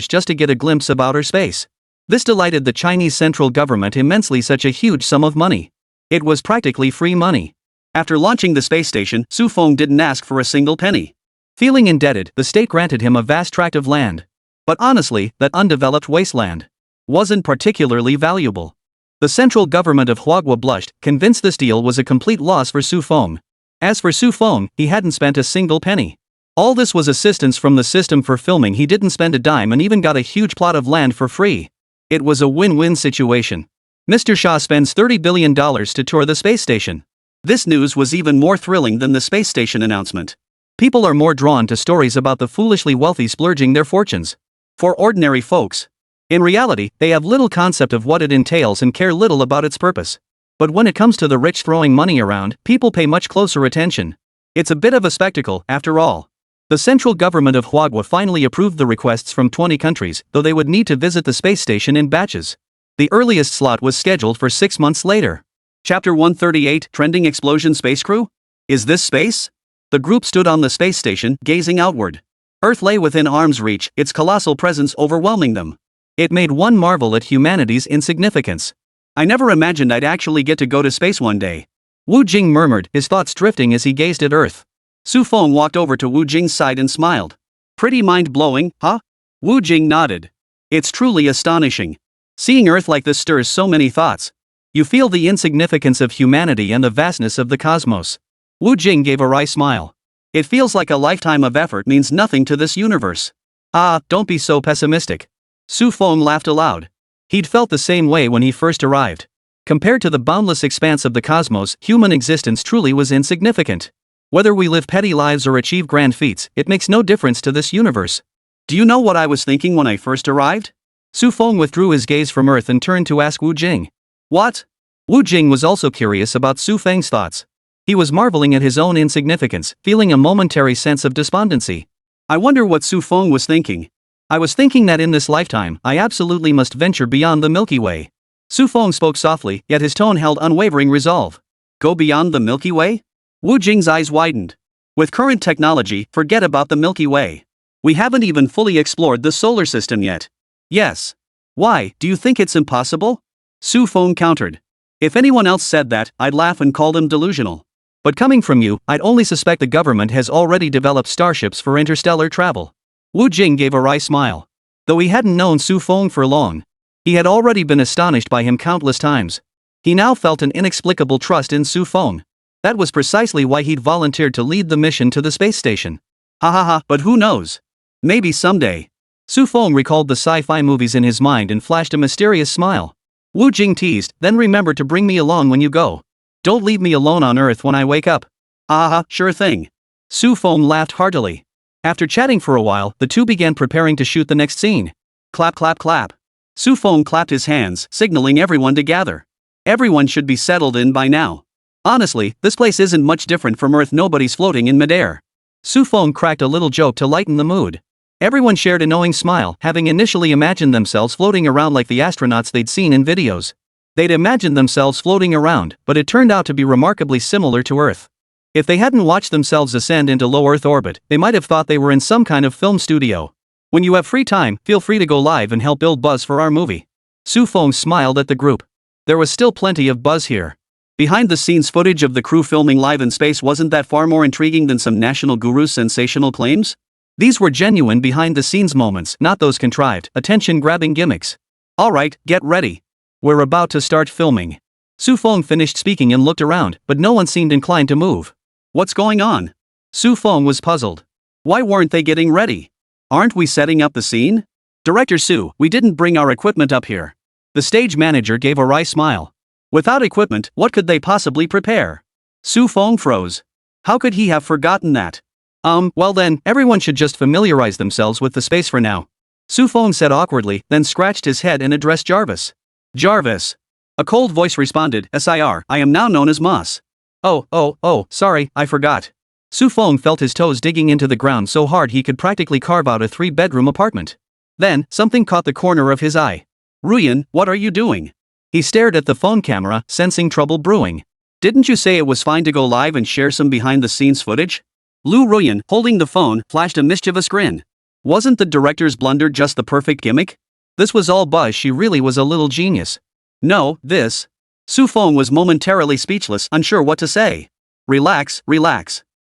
just to get a glimpse of outer space. This delighted the Chinese central government immensely, such a huge sum of money. It was practically free money. After launching the space station, Su Feng didn't ask for a single penny. Feeling indebted, the state granted him a vast tract of land. But honestly, that undeveloped wasteland wasn't particularly valuable. The central government of Huagua blushed, convinced this deal was a complete loss for Su Feng. As for Su Feng, he hadn't spent a single penny. All this was assistance from the system for filming. He didn't spend a dime and even got a huge plot of land for free. It was a win-win situation. Mr. Shah spends $30 billion to tour the space station. This news was even more thrilling than the space station announcement. People are more drawn to stories about the foolishly wealthy splurging their fortunes. For ordinary folks, in reality, they have little concept of what it entails and care little about its purpose. But when it comes to the rich throwing money around, people pay much closer attention. It's a bit of a spectacle, after all. The central government of Huagua finally approved the requests from 20 countries, though they would need to visit the space station in batches. The earliest slot was scheduled for 6 months later. Chapter 138, Trending Explosion Space Crew? Is this space? The group stood on the space station, gazing outward. Earth lay within arm's reach, its colossal presence overwhelming them. It made one marvel at humanity's insignificance. I never imagined I'd actually get to go to space one day. Wu Jing murmured, his thoughts drifting as he gazed at Earth. Su Feng walked over to Wu Jing's side and smiled. Pretty mind-blowing, huh? Wu Jing nodded. It's truly astonishing. Seeing Earth like this stirs so many thoughts. You feel the insignificance of humanity and the vastness of the cosmos. Wu Jing gave a wry smile. It feels like a lifetime of effort means nothing to this universe. Ah, don't be so pessimistic. Su Feng laughed aloud. He'd felt the same way when he first arrived. Compared to the boundless expanse of the cosmos, human existence truly was insignificant. Whether we live petty lives or achieve grand feats, it makes no difference to this universe. Do you know what I was thinking when I first arrived? Su Feng withdrew his gaze from Earth and turned to ask Wu Jing. What? Wu Jing was also curious about Su Feng's thoughts. He was marveling at his own insignificance, feeling a momentary sense of despondency. I wonder what Su Feng was thinking. I was thinking that in this lifetime, I absolutely must venture beyond the Milky Way. Su Feng spoke softly, yet his tone held unwavering resolve. Go beyond the Milky Way? Wu Jing's eyes widened. With current technology, forget about the Milky Way. We haven't even fully explored the solar system yet. Yes. Why, do you think it's impossible? Su Feng countered. If anyone else said that, I'd laugh and call them delusional. But coming from you, I'd only suspect the government has already developed starships for interstellar travel. Wu Jing gave a wry smile. Though he hadn't known Su Feng for long, he had already been astonished by him countless times. He now felt an inexplicable trust in Su Feng. That was precisely why he'd volunteered to lead the mission to the space station. Ha ha ha, but who knows? Maybe someday. Su Feng recalled the sci-fi movies in his mind and flashed a mysterious smile. Wu Jing teased, then remember to bring me along when you go. Don't leave me alone on Earth when I wake up. Ah, sure thing. Su Feng laughed heartily. After chatting for a while, the two began preparing to shoot the next scene. Clap clap clap. Su Feng clapped his hands, signaling everyone to gather. Everyone should be settled in by now. Honestly, this place isn't much different from Earth. Nobody's floating in midair. Su Feng cracked a little joke to lighten the mood. Everyone shared a knowing smile, having initially imagined themselves floating around like the astronauts they'd seen in videos. They'd imagined themselves floating around, but it turned out to be remarkably similar to Earth. If they hadn't watched themselves ascend into low Earth orbit, they might have thought they were in some kind of film studio. When you have free time, feel free to go live and help build buzz for our movie. Su Feng smiled at the group. There was still plenty of buzz here. Behind-the-scenes footage of the crew filming live in space wasn't that far more intriguing than some national guru's sensational claims? These were genuine behind-the-scenes moments, not those contrived, attention-grabbing gimmicks. Alright, get ready. We're about to start filming. Su Feng finished speaking and looked around, but no one seemed inclined to move. What's going on? Su Feng was puzzled. Why weren't they getting ready? Aren't we setting up the scene? Director Su, we didn't bring our equipment up here. The stage manager gave a wry smile. Without equipment, what could they possibly prepare? Su Feng froze. How could he have forgotten that? Well then, everyone should just familiarize themselves with the space for now. Su Feng said awkwardly, then scratched his head and addressed Jarvis. Jarvis. A cold voice responded, "Sir, I am now known as Moss." Oh, sorry, I forgot. Su Feng felt his toes digging into the ground so hard he could practically carve out a 3-bedroom apartment. Then, something caught the corner of his eye. Ruyan, what are you doing? He stared at the phone camera, sensing trouble brewing. Didn't you say it was fine to go live and share some behind-the-scenes footage? Lu Ruyan, holding the phone, flashed a mischievous grin. Wasn't the director's blunder just the perfect gimmick? This was all buzz. She really was a little genius. No, this. Su Feng was momentarily speechless, unsure what to say. Relax.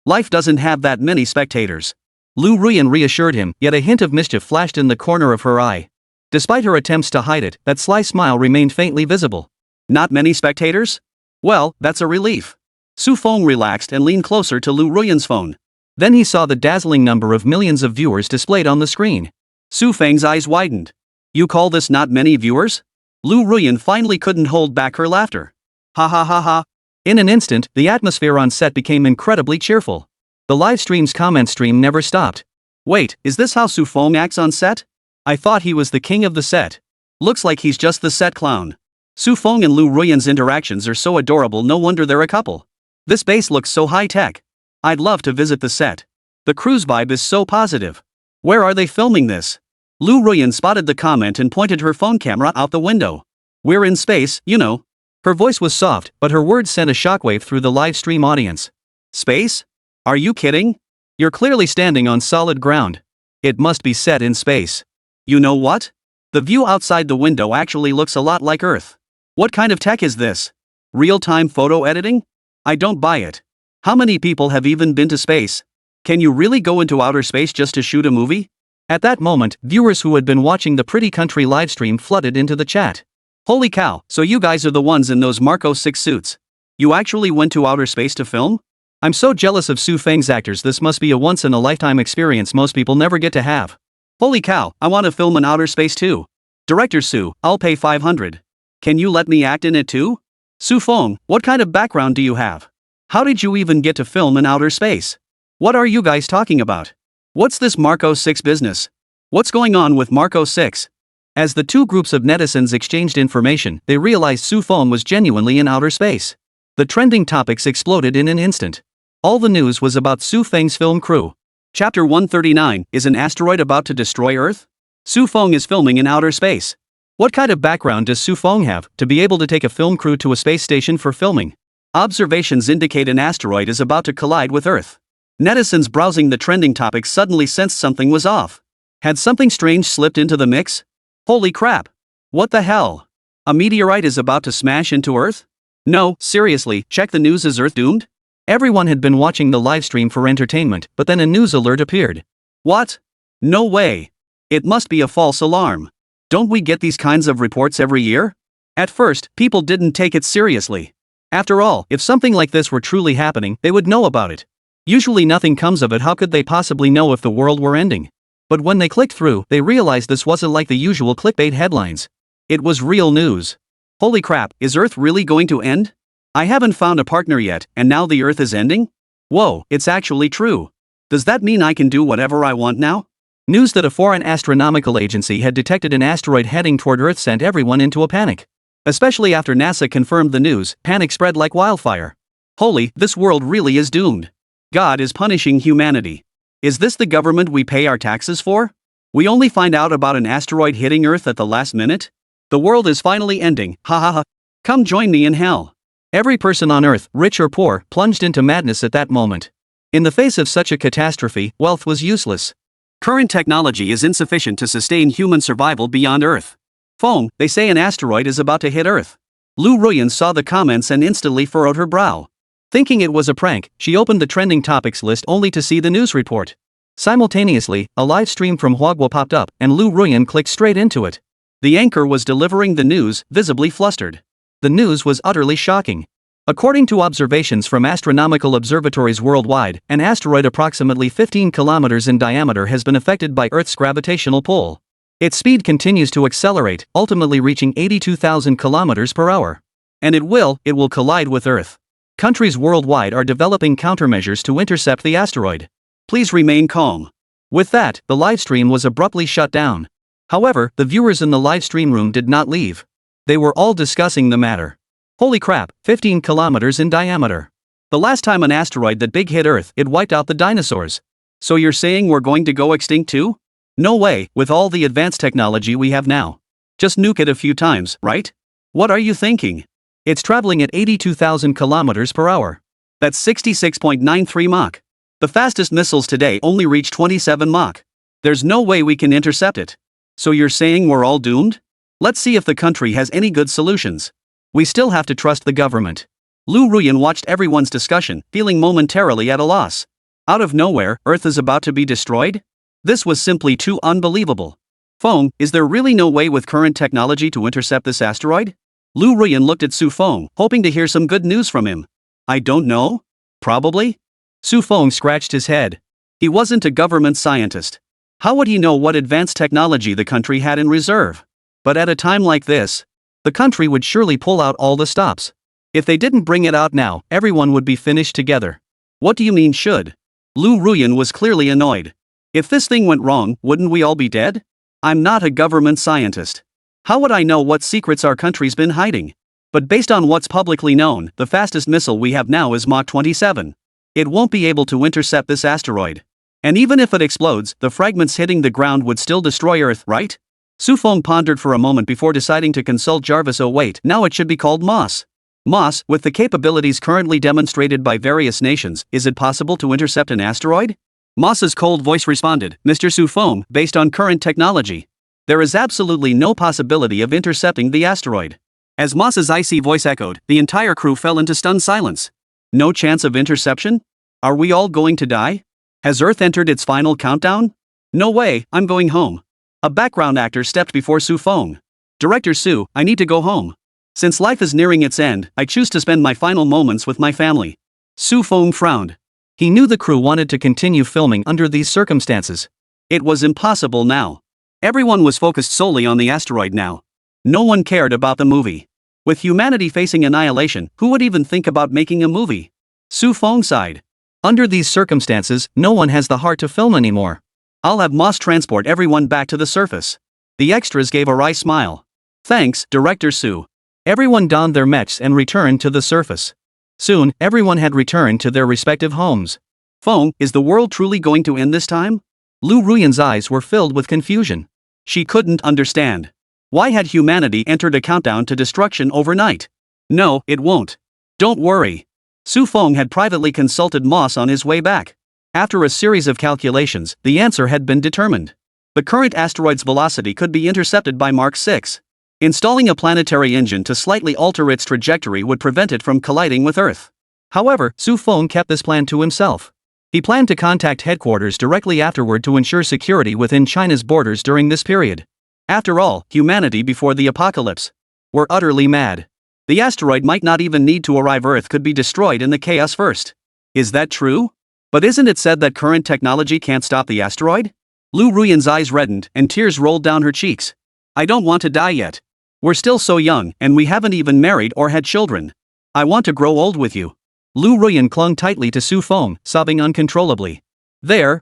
Life doesn't have that many spectators. Lu Ruyan reassured him, yet a hint of mischief flashed in the corner of her eye. Despite her attempts to hide it, that sly smile remained faintly visible. Not many spectators? Well, that's a relief. Su Feng relaxed and leaned closer to Lu Ruyan's phone. Then he saw the dazzling number of millions of viewers displayed on the screen. Su Feng's eyes widened. You call this not many viewers? Lu Ruyan finally couldn't hold back her laughter. Ha ha ha ha. In an instant, the atmosphere on set became incredibly cheerful. The live stream's comment stream never stopped. Wait, is this how Su Feng acts on set? I thought he was the king of the set. Looks like he's just the set clown. Su Feng and Lu Ruyan's interactions are so adorable, no wonder they're a couple. This base looks so high-tech. I'd love to visit the set. The crew's vibe is so positive. Where are they filming this? Lu Ruyan spotted the comment and pointed her phone camera out the window. We're in space, you know. Her voice was soft, but her words sent a shockwave through the live stream audience. Space? Are you kidding? You're clearly standing on solid ground. It must be set in space. You know what? The view outside the window actually looks a lot like Earth. What kind of tech is this? Real-time photo editing? I don't buy it. How many people have even been to space? Can you really go into outer space just to shoot a movie? At that moment, viewers who had been watching the Pretty Country livestream flooded into the chat. Holy cow, so you guys are the ones in those Marco 6 suits. You actually went to outer space to film? I'm so jealous of Su Feng's actors. This must be a once-in-a-lifetime experience most people never get to have. Holy cow, I want to film in outer space too. Director Su, I'll pay 500. Can you let me act in it too? Su Feng, what kind of background do you have? How did you even get to film in outer space? What are you guys talking about? What's this Marco 6 business? What's going on with Marco 6? As the two groups of netizens exchanged information, they realized Su Feng was genuinely in outer space. The trending topics exploded in an instant. All the news was about Su Feng's film crew. Chapter 139, is an asteroid about to destroy Earth? Su Feng is filming in outer space. What kind of background does Su Feng have to be able to take a film crew to a space station for filming? Observations indicate an asteroid is about to collide with Earth. Netizens browsing the trending topics suddenly sensed something was off. Had something strange slipped into the mix? Holy crap! What the hell? A meteorite is about to smash into Earth? No, seriously, check the news. Is Earth doomed? Everyone had been watching the livestream for entertainment, but then a news alert appeared. What? No way. It must be a false alarm. Don't we get these kinds of reports every year? At first, people didn't take it seriously. After all, if something like this were truly happening, they would know about it. Usually nothing comes of it. How could they possibly know if the world were ending? But when they clicked through, they realized this wasn't like the usual clickbait headlines. It was real news. Holy crap, is Earth really going to end? I haven't found a partner yet, and now the Earth is ending? Whoa, it's actually true. Does that mean I can do whatever I want now? News that a foreign astronomical agency had detected an asteroid heading toward Earth sent everyone into a panic. Especially after NASA confirmed the news, panic spread like wildfire. Holy, this world really is doomed. God is punishing humanity. Is this the government we pay our taxes for? We only find out about an asteroid hitting Earth at the last minute? The world is finally ending, ha ha ha. Come join me in hell. Every person on Earth, rich or poor, plunged into madness at that moment. In the face of such a catastrophe, wealth was useless. Current technology is insufficient to sustain human survival beyond Earth. Fong, they say an asteroid is about to hit Earth. Lu Ruyan saw the comments and instantly furrowed her brow. Thinking it was a prank, she opened the trending topics list only to see the news report. Simultaneously, a live stream from Huagua popped up and Lu Ruyan clicked straight into it. The anchor was delivering the news, visibly flustered. The news was utterly shocking. According to observations from astronomical observatories worldwide, an asteroid approximately 15 kilometers in diameter has been affected by Earth's gravitational pull. Its speed continues to accelerate, ultimately reaching 82,000 kilometers per hour. And it will collide with Earth. Countries worldwide are developing countermeasures to intercept the asteroid. Please remain calm. With that, the livestream was abruptly shut down. However, the viewers in the livestream room did not leave. They were all discussing the matter. Holy crap, 15 kilometers in diameter. The last time an asteroid that big hit Earth, it wiped out the dinosaurs. So you're saying we're going to go extinct too? No way, with all the advanced technology we have now. Just nuke it a few times, right? What are you thinking? It's traveling at 82,000 kilometers per hour. That's 66.93 Mach. The fastest missiles today only reach 27 Mach. There's no way we can intercept it. So you're saying we're all doomed? Let's see if the country has any good solutions. We still have to trust the government. Lu Ruyan watched everyone's discussion, feeling momentarily at a loss. Out of nowhere, Earth is about to be destroyed? This was simply too unbelievable. Fong, is there really no way with current technology to intercept this asteroid? Lu Ruyan looked at Su Fong, hoping to hear some good news from him. I don't know. Probably? Su Fong scratched his head. He wasn't a government scientist. How would he know what advanced technology the country had in reserve? But at a time like this, the country would surely pull out all the stops. If they didn't bring it out now, everyone would be finished together. What do you mean should? Lu Ruyan was clearly annoyed. If this thing went wrong, wouldn't we all be dead? I'm not a government scientist. How would I know what secrets our country's been hiding? But based on what's publicly known, the fastest missile we have now is Mach 27. It won't be able to intercept this asteroid. And even if it explodes, the fragments hitting the ground would still destroy Earth, right? Su Fong pondered for a moment before deciding to consult Jarvis. Oh wait, now it should be called Moss. Moss, with the capabilities currently demonstrated by various nations, is it possible to intercept an asteroid? Moss's cold voice responded, Mr. Su Fong, based on current technology, there is absolutely no possibility of intercepting the asteroid. As Moss's icy voice echoed, the entire crew fell into stunned silence. No chance of interception? Are we all going to die? Has Earth entered its final countdown? No way, I'm going home. A background actor stepped before Su Fong. Director Su, I need to go home. Since life is nearing its end, I choose to spend my final moments with my family. Su Fong frowned. He knew the crew wanted to continue filming under these circumstances. It was impossible now. Everyone was focused solely on the asteroid now. No one cared about the movie. With humanity facing annihilation, who would even think about making a movie? Su Fong sighed. Under these circumstances, no one has the heart to film anymore. I'll have Moss transport everyone back to the surface. The extras gave a wry smile. Thanks, Director Su. Everyone donned their mechs and returned to the surface. Soon, everyone had returned to their respective homes. Fong, is the world truly going to end this time? Lu Ruyan's eyes were filled with confusion. She couldn't understand. Why had humanity entered a countdown to destruction overnight? No, it won't. Don't worry. Su Fong had privately consulted Moss on his way back. After a series of calculations, the answer had been determined. The current asteroid's velocity could be intercepted by Mach 6. Installing a planetary engine to slightly alter its trajectory would prevent it from colliding with Earth. However, Su Fong kept this plan to himself. He planned to contact headquarters directly afterward to ensure security within China's borders during this period. After all, humanity before the apocalypse were utterly mad. The asteroid might not even need to arrive. Earth could be destroyed in the chaos first. Is that true? But isn't it said that current technology can't stop the asteroid? Lu Ruyan's eyes reddened and tears rolled down her cheeks. I don't want to die yet. We're still so young, and we haven't even married or had children. I want to grow old with you. Lu Ruyan clung tightly to Su Fong, sobbing uncontrollably. There.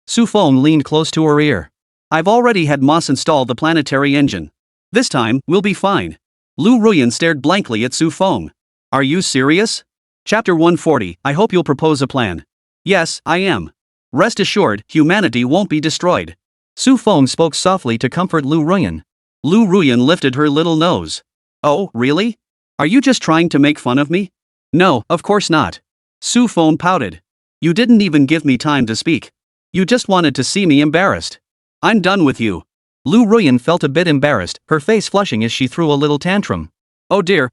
Su Fong leaned close to her ear. I've already had Moss install the planetary engine. This time, we'll be fine. Lu Ruyan stared blankly at Su Fong. Are you serious? Chapter 140, I hope you'll propose a plan. Yes, I am. Rest assured, humanity won't be destroyed. Su Fong spoke softly to comfort Lu Ruyan. Lu Ruyan lifted her little nose. Oh, really? Are you just trying to make fun of me? No, of course not. Su Feng pouted. You didn't even give me time to speak. You just wanted to see me embarrassed. I'm done with you. Lu Ruyan felt a bit embarrassed, her face flushing as she threw a little tantrum. Oh dear,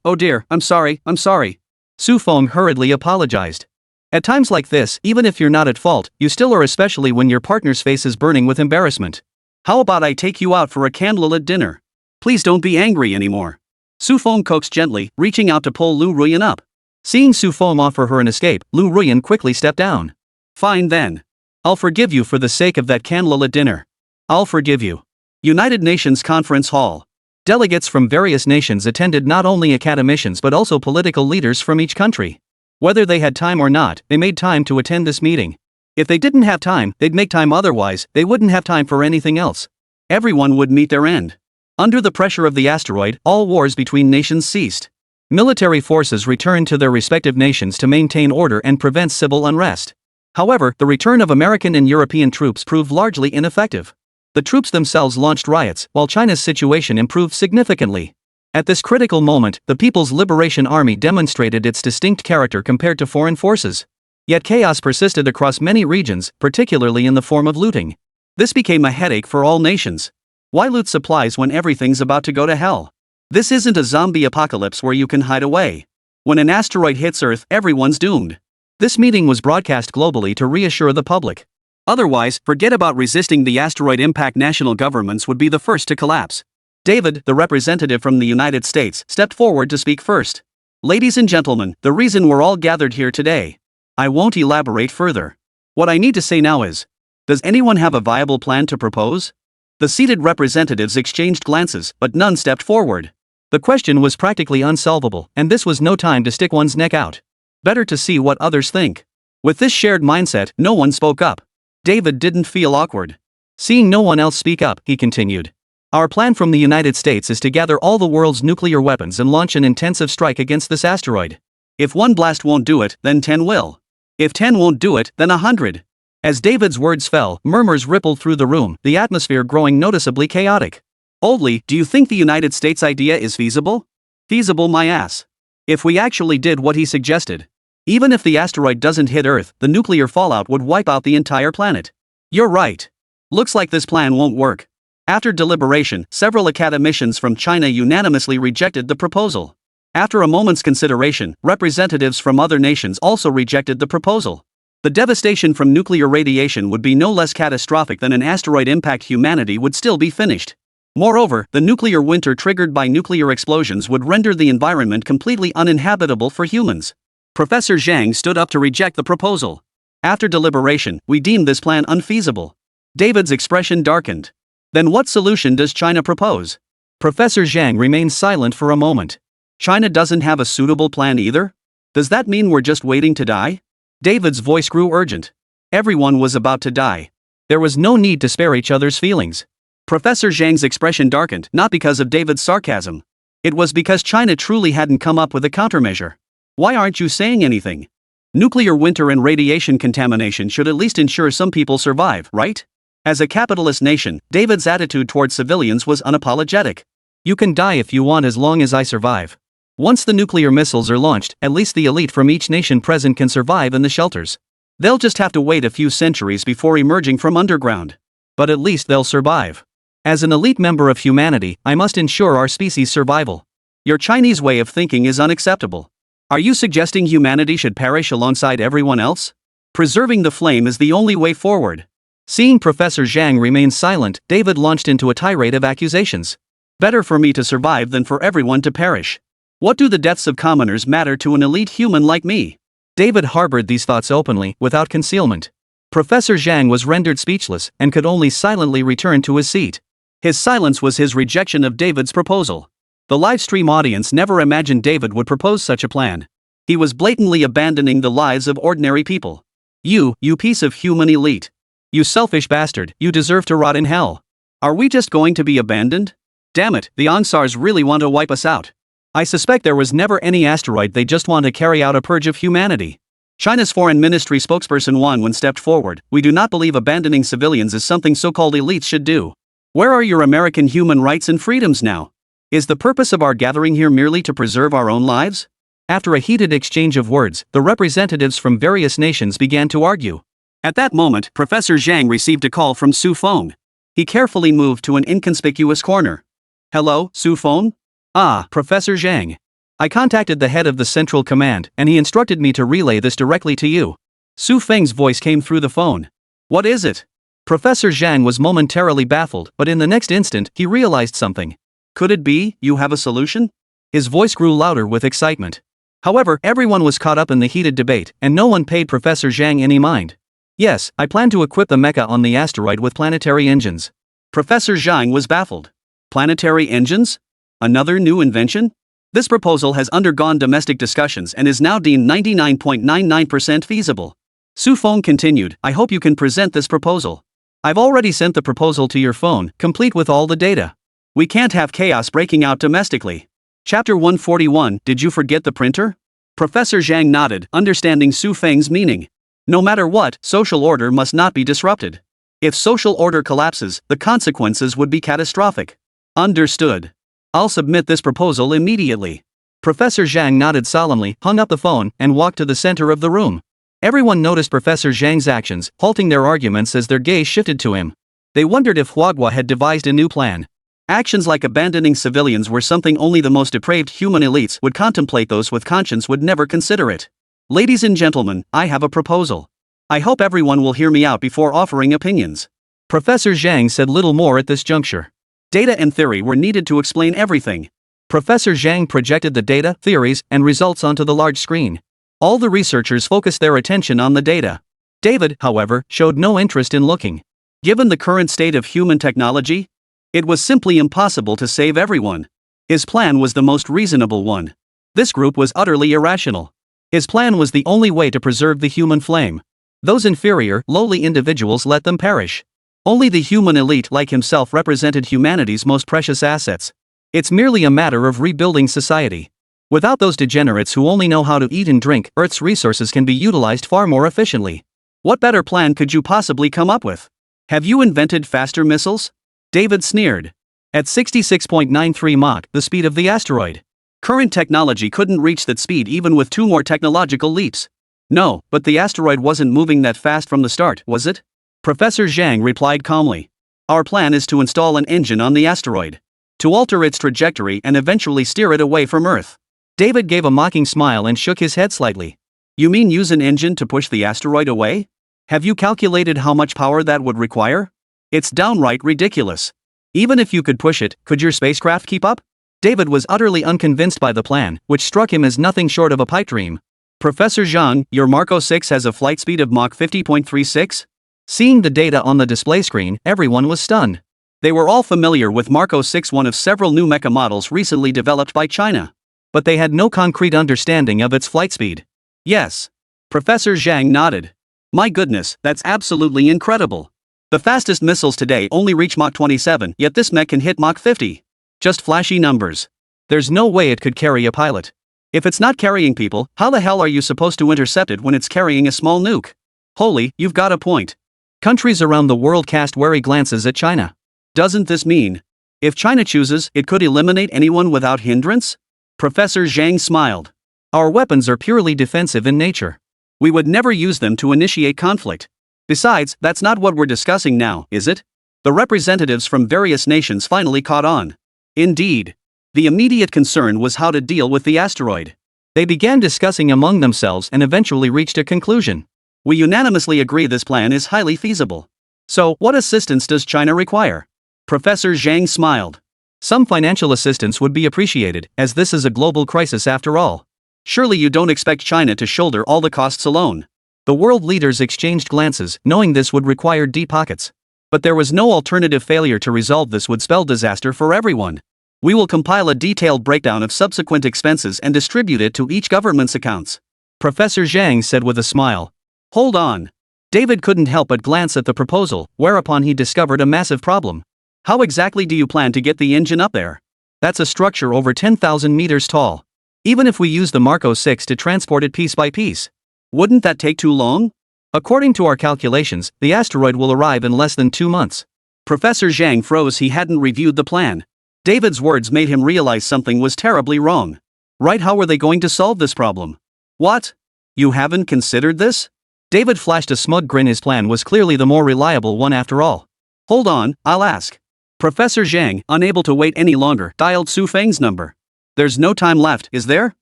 I'm sorry. Su Feng hurriedly apologized. At times like this, even if you're not at fault, you still are, especially when your partner's face is burning with embarrassment. How about I take you out for a candlelit dinner? Please don't be angry anymore. Su Feng coaxed gently, reaching out to pull Lu Ruyan up. Seeing Su Feng offer her an escape, Lu Ruyan quickly stepped down. Fine then. I'll forgive you for the sake of that candlelit dinner. I'll forgive you. United Nations Conference Hall. Delegates from various nations attended, not only academicians but also political leaders from each country. Whether they had time or not, they made time to attend this meeting. If they didn't have time, they'd make time, otherwise, they wouldn't have time for anything else. Everyone would meet their end. Under the pressure of the asteroid, all wars between nations ceased. Military forces returned to their respective nations to maintain order and prevent civil unrest. However, the return of American and European troops proved largely ineffective. The troops themselves launched riots, while China's situation improved significantly. At this critical moment, the People's Liberation Army demonstrated its distinct character compared to foreign forces. Yet chaos persisted across many regions, particularly in the form of looting. This became a headache for all nations. Why loot supplies when everything's about to go to hell? This isn't a zombie apocalypse where you can hide away. When an asteroid hits Earth, everyone's doomed. This meeting was broadcast globally to reassure the public. Otherwise, forget about resisting the asteroid impact. National governments would be the first to collapse. David, the representative from the United States, stepped forward to speak first. Ladies and gentlemen, the reason we're all gathered here today. I won't elaborate further. What I need to say now is, does anyone have a viable plan to propose? The seated representatives exchanged glances, but none stepped forward. The question was practically unsolvable, and this was no time to stick one's neck out. Better to see what others think. With this shared mindset, no one spoke up. David didn't feel awkward. Seeing no one else speak up, he continued. Our plan from the United States is to gather all the world's nuclear weapons and launch an intensive strike against this asteroid. If one blast won't do it, then 10 will. If 10 won't do it, then 100. As David's words fell, murmurs rippled through the room, the atmosphere growing noticeably chaotic. Oldly, do you think the United States idea is feasible? Feasible my ass. If we actually did what he suggested. Even if the asteroid doesn't hit Earth, the nuclear fallout would wipe out the entire planet. You're right. Looks like this plan won't work. After deliberation, several academicians from China unanimously rejected the proposal. After a moment's consideration, representatives from other nations also rejected the proposal. The devastation from nuclear radiation would be no less catastrophic than an asteroid impact. Humanity would still be finished. Moreover, the nuclear winter triggered by nuclear explosions would render the environment completely uninhabitable for humans. Professor Zhang stood up to reject the proposal. After deliberation, we deemed this plan unfeasible. David's expression darkened. Then what solution does China propose? Professor Zhang remained silent for a moment. China doesn't have a suitable plan either? Does that mean we're just waiting to die? David's voice grew urgent. Everyone was about to die. There was no need to spare each other's feelings. Professor Zhang's expression darkened, not because of David's sarcasm. It was because China truly hadn't come up with a countermeasure. Why aren't you saying anything? Nuclear winter and radiation contamination should at least ensure some people survive, right? As a capitalist nation, David's attitude towards civilians was unapologetic. You can die if you want as long as I survive. Once the nuclear missiles are launched, at least the elite from each nation present can survive in the shelters. They'll just have to wait a few centuries before emerging from underground. But at least they'll survive. As an elite member of humanity, I must ensure our species' survival. Your Chinese way of thinking is unacceptable. Are you suggesting humanity should perish alongside everyone else? Preserving the flame is the only way forward. Seeing Professor Zhang remain silent, David launched into a tirade of accusations. Better for me to survive than for everyone to perish. What do the deaths of commoners matter to an elite human like me? David harbored these thoughts openly, without concealment. Professor Zhang was rendered speechless, and could only silently return to his seat. His silence was his rejection of David's proposal. The livestream audience never imagined David would propose such a plan. He was blatantly abandoning the lives of ordinary people. You piece of human elite. You selfish bastard, you deserve to rot in hell. Are we just going to be abandoned? Damn it, the Angsars really want to wipe us out. I suspect there was never any asteroid, they just want to carry out a purge of humanity. China's foreign ministry spokesperson Wang Wen stepped forward. We do not believe abandoning civilians is something so-called elites should do. Where are your American human rights and freedoms now? Is the purpose of our gathering here merely to preserve our own lives? After a heated exchange of words, the representatives from various nations began to argue. At that moment, Professor Zhang received a call from Su Feng. He carefully moved to an inconspicuous corner. Hello, Su Feng? Ah, Professor Zhang. I contacted the head of the Central Command, and he instructed me to relay this directly to you. Su Feng's voice came through the phone. What is it? Professor Zhang was momentarily baffled, but in the next instant, he realized something. Could it be, you have a solution? His voice grew louder with excitement. However, everyone was caught up in the heated debate, and no one paid Professor Zhang any mind. Yes, I plan to equip the mecha on the asteroid with planetary engines. Professor Zhang was baffled. Planetary engines? Another new invention? This proposal has undergone domestic discussions and is now deemed 99.99% feasible. Su Feng continued, I hope you can present this proposal. I've already sent the proposal to your phone, complete with all the data. We can't have chaos breaking out domestically. Chapter 141, Did you forget the printer? Professor Zhang nodded, understanding Su Feng's meaning. No matter what, social order must not be disrupted. If social order collapses, the consequences would be catastrophic. Understood. I'll submit this proposal immediately. Professor Zhang nodded solemnly, hung up the phone, and walked to the center of the room. Everyone noticed Professor Zhang's actions, halting their arguments as their gaze shifted to him. They wondered if Huagua had devised a new plan. Actions like abandoning civilians were something only the most depraved human elites would contemplate. Those with conscience would never consider it. Ladies and gentlemen, I have a proposal. I hope everyone will hear me out before offering opinions. Professor Zhang said little more at this juncture. Data and theory were needed to explain everything. Professor Zhang projected the data, theories, and results onto the large screen. All the researchers focused their attention on the data. David, however, showed no interest in looking. Given the current state of human technology, it was simply impossible to save everyone. His plan was the most reasonable one. This group was utterly irrational. His plan was the only way to preserve the human flame. Those inferior, lowly individuals let them perish. Only the human elite like himself represented humanity's most precious assets. It's merely a matter of rebuilding society. Without those degenerates who only know how to eat and drink, Earth's resources can be utilized far more efficiently. What better plan could you possibly come up with? Have you invented faster missiles? David sneered. At 66.93 Mach, the speed of the asteroid. Current technology couldn't reach that speed even with 2 more technological leaps. No, but the asteroid wasn't moving that fast from the start, was it? Professor Zhang replied calmly. Our plan is to install an engine on the asteroid. To alter its trajectory and eventually steer it away from Earth. David gave a mocking smile and shook his head slightly. You mean use an engine to push the asteroid away? Have you calculated how much power that would require? It's downright ridiculous. Even if you could push it, could your spacecraft keep up? David was utterly unconvinced by the plan, which struck him as nothing short of a pipe dream. Professor Zhang, your Marco 6 has a flight speed of Mach 50.36? Seeing the data on the display screen, everyone was stunned. They were all familiar with Marco 6, one of several new mecha models recently developed by China. But they had no concrete understanding of its flight speed. Yes. Professor Zhang nodded. My goodness, that's absolutely incredible. The fastest missiles today only reach Mach 27, yet this mech can hit Mach 50. Just flashy numbers. There's no way it could carry a pilot. If it's not carrying people, how the hell are you supposed to intercept it when it's carrying a small nuke? Holy, you've got a point. Countries around the world cast wary glances at China. Doesn't this mean, if China chooses, it could eliminate anyone without hindrance? Professor Zhang smiled. Our weapons are purely defensive in nature. We would never use them to initiate conflict. Besides, that's not what we're discussing now, is it? The representatives from various nations finally caught on. Indeed. The immediate concern was how to deal with the asteroid. They began discussing among themselves and eventually reached a conclusion. We unanimously agree this plan is highly feasible. So, what assistance does China require? Professor Zhang smiled. Some financial assistance would be appreciated, as this is a global crisis after all. Surely you don't expect China to shoulder all the costs alone. The world leaders exchanged glances, knowing this would require deep pockets. But there was no alternative. Failure to resolve this would spell disaster for everyone. We will compile a detailed breakdown of subsequent expenses and distribute it to each government's accounts. Professor Zhang said with a smile. Hold on. David couldn't help but glance at the proposal, whereupon he discovered a massive problem. How exactly do you plan to get the engine up there? That's a structure over 10,000 meters tall. Even if we use the Marco 6 to transport it piece by piece, wouldn't that take too long? According to our calculations, the asteroid will arrive in less than 2 months. Professor Zhang froze. He hadn't reviewed the plan. David's words made him realize something was terribly wrong. Right, how were they going to solve this problem? What? You haven't considered this? David flashed a smug grin. His plan was clearly the more reliable one after all. Hold on, I'll ask. Professor Zhang, unable to wait any longer, dialed Su Feng's number. There's no time left, is there?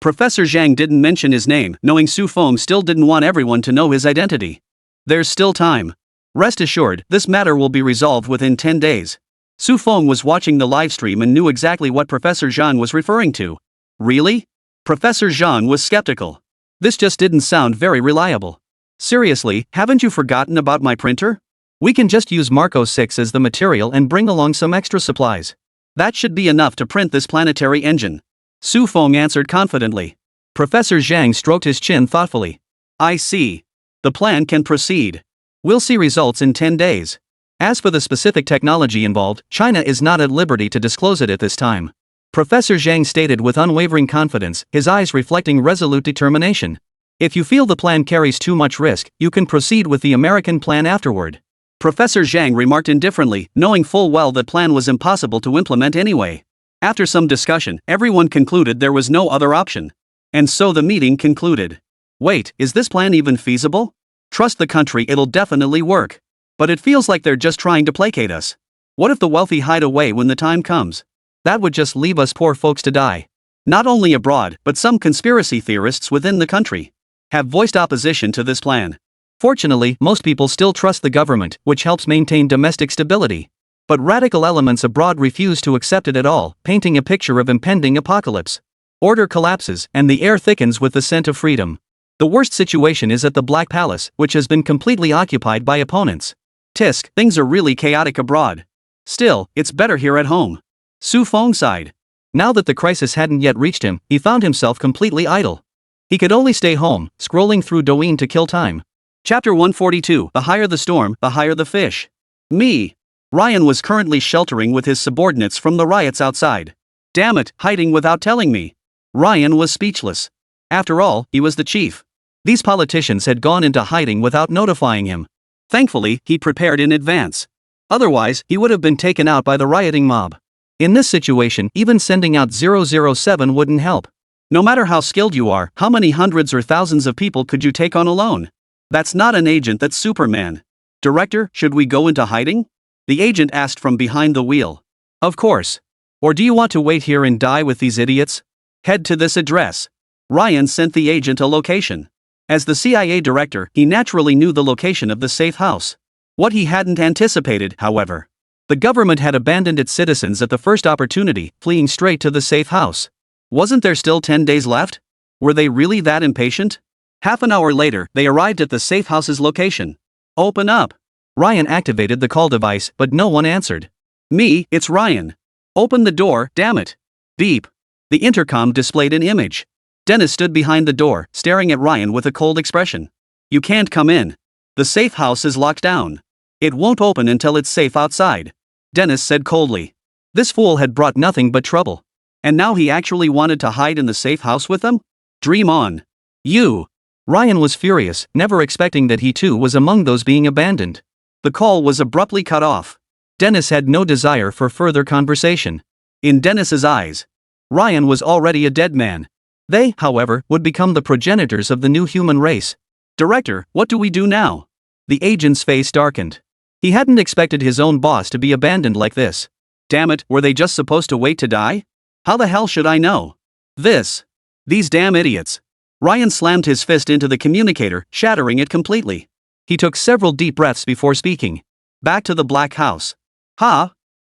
Professor Zhang didn't mention his name, knowing Su Feng still didn't want everyone to know his identity. There's still time. Rest assured, this matter will be resolved within 10 days. Su Feng was watching the livestream and knew exactly what Professor Zhang was referring to. Really? Professor Zhang was skeptical. This just didn't sound very reliable. Seriously, haven't you forgotten about my printer? We can just use Marco 6 as the material and bring along some extra supplies. That should be enough to print this planetary engine. Su Feng answered confidently. Professor Zhang stroked his chin thoughtfully. I see. The plan can proceed. We'll see results in 10 days. As for the specific technology involved, China is not at liberty to disclose it at this time. Professor Zhang stated with unwavering confidence, his eyes reflecting resolute determination. If you feel the plan carries too much risk, you can proceed with the American plan afterward. Professor Zhang remarked indifferently, knowing full well that plan was impossible to implement anyway. After some discussion, everyone concluded there was no other option. And so the meeting concluded. Wait, is this plan even feasible? Trust the country, it'll definitely work. But it feels like they're just trying to placate us. What if the wealthy hide away when the time comes? That would just leave us poor folks to die. Not only abroad, but some conspiracy theorists within the country have voiced opposition to this plan. Fortunately, most people still trust the government, which helps maintain domestic stability. But radical elements abroad refuse to accept it at all, painting a picture of impending apocalypse. Order collapses, and the air thickens with the scent of freedom. The worst situation is at the Black Palace, which has been completely occupied by opponents. Tisk, things are really chaotic abroad. Still, it's better here at home. Su Feng sighed. Now that the crisis hadn't yet reached him, he found himself completely idle. He could only stay home, scrolling through Douyin to kill time. Chapter 142, The higher the storm, the higher the fish. Me. Ryan was currently sheltering with his subordinates from the riots outside. Damn it, hiding without telling me. Ryan was speechless. After all, he was the chief. These politicians had gone into hiding without notifying him. Thankfully, he prepared in advance. Otherwise, he would have been taken out by the rioting mob. In this situation, even sending out 007 wouldn't help. No matter how skilled you are, how many hundreds or thousands of people could you take on alone? That's not an agent, that's Superman. Director, should we go into hiding? The agent asked from behind the wheel. Of course. Or do you want to wait here and die with these idiots? Head to this address. Ryan sent the agent a location. As the CIA director, he naturally knew the location of the safe house. What he hadn't anticipated, however, the government had abandoned its citizens at the first opportunity, fleeing straight to the safe house. Wasn't there still 10 days left? Were they really that impatient? Half an hour later, they arrived at the safe house's location. Open up. Ryan activated the call device, but no one answered. Me, it's Ryan. Open the door, damn it. Beep. The intercom displayed an image. Dennis stood behind the door, staring at Ryan with a cold expression. You can't come in. The safe house is locked down. It won't open until it's safe outside. Dennis said coldly. This fool had brought nothing but trouble. And now he actually wanted to hide in the safe house with them? Dream on. You. Ryan was furious, never expecting that he too was among those being abandoned. The call was abruptly cut off. Dennis had no desire for further conversation. In Dennis's eyes, Ryan was already a dead man. They, however, would become the progenitors of the new human race. Director, what do we do now? The agent's face darkened. He hadn't expected his own boss to be abandoned like this. Damn it, were they just supposed to wait to die? How the hell should I know? These damn idiots. Ryan slammed his fist into the communicator, shattering it completely. He took several deep breaths before speaking. Back to the Black House.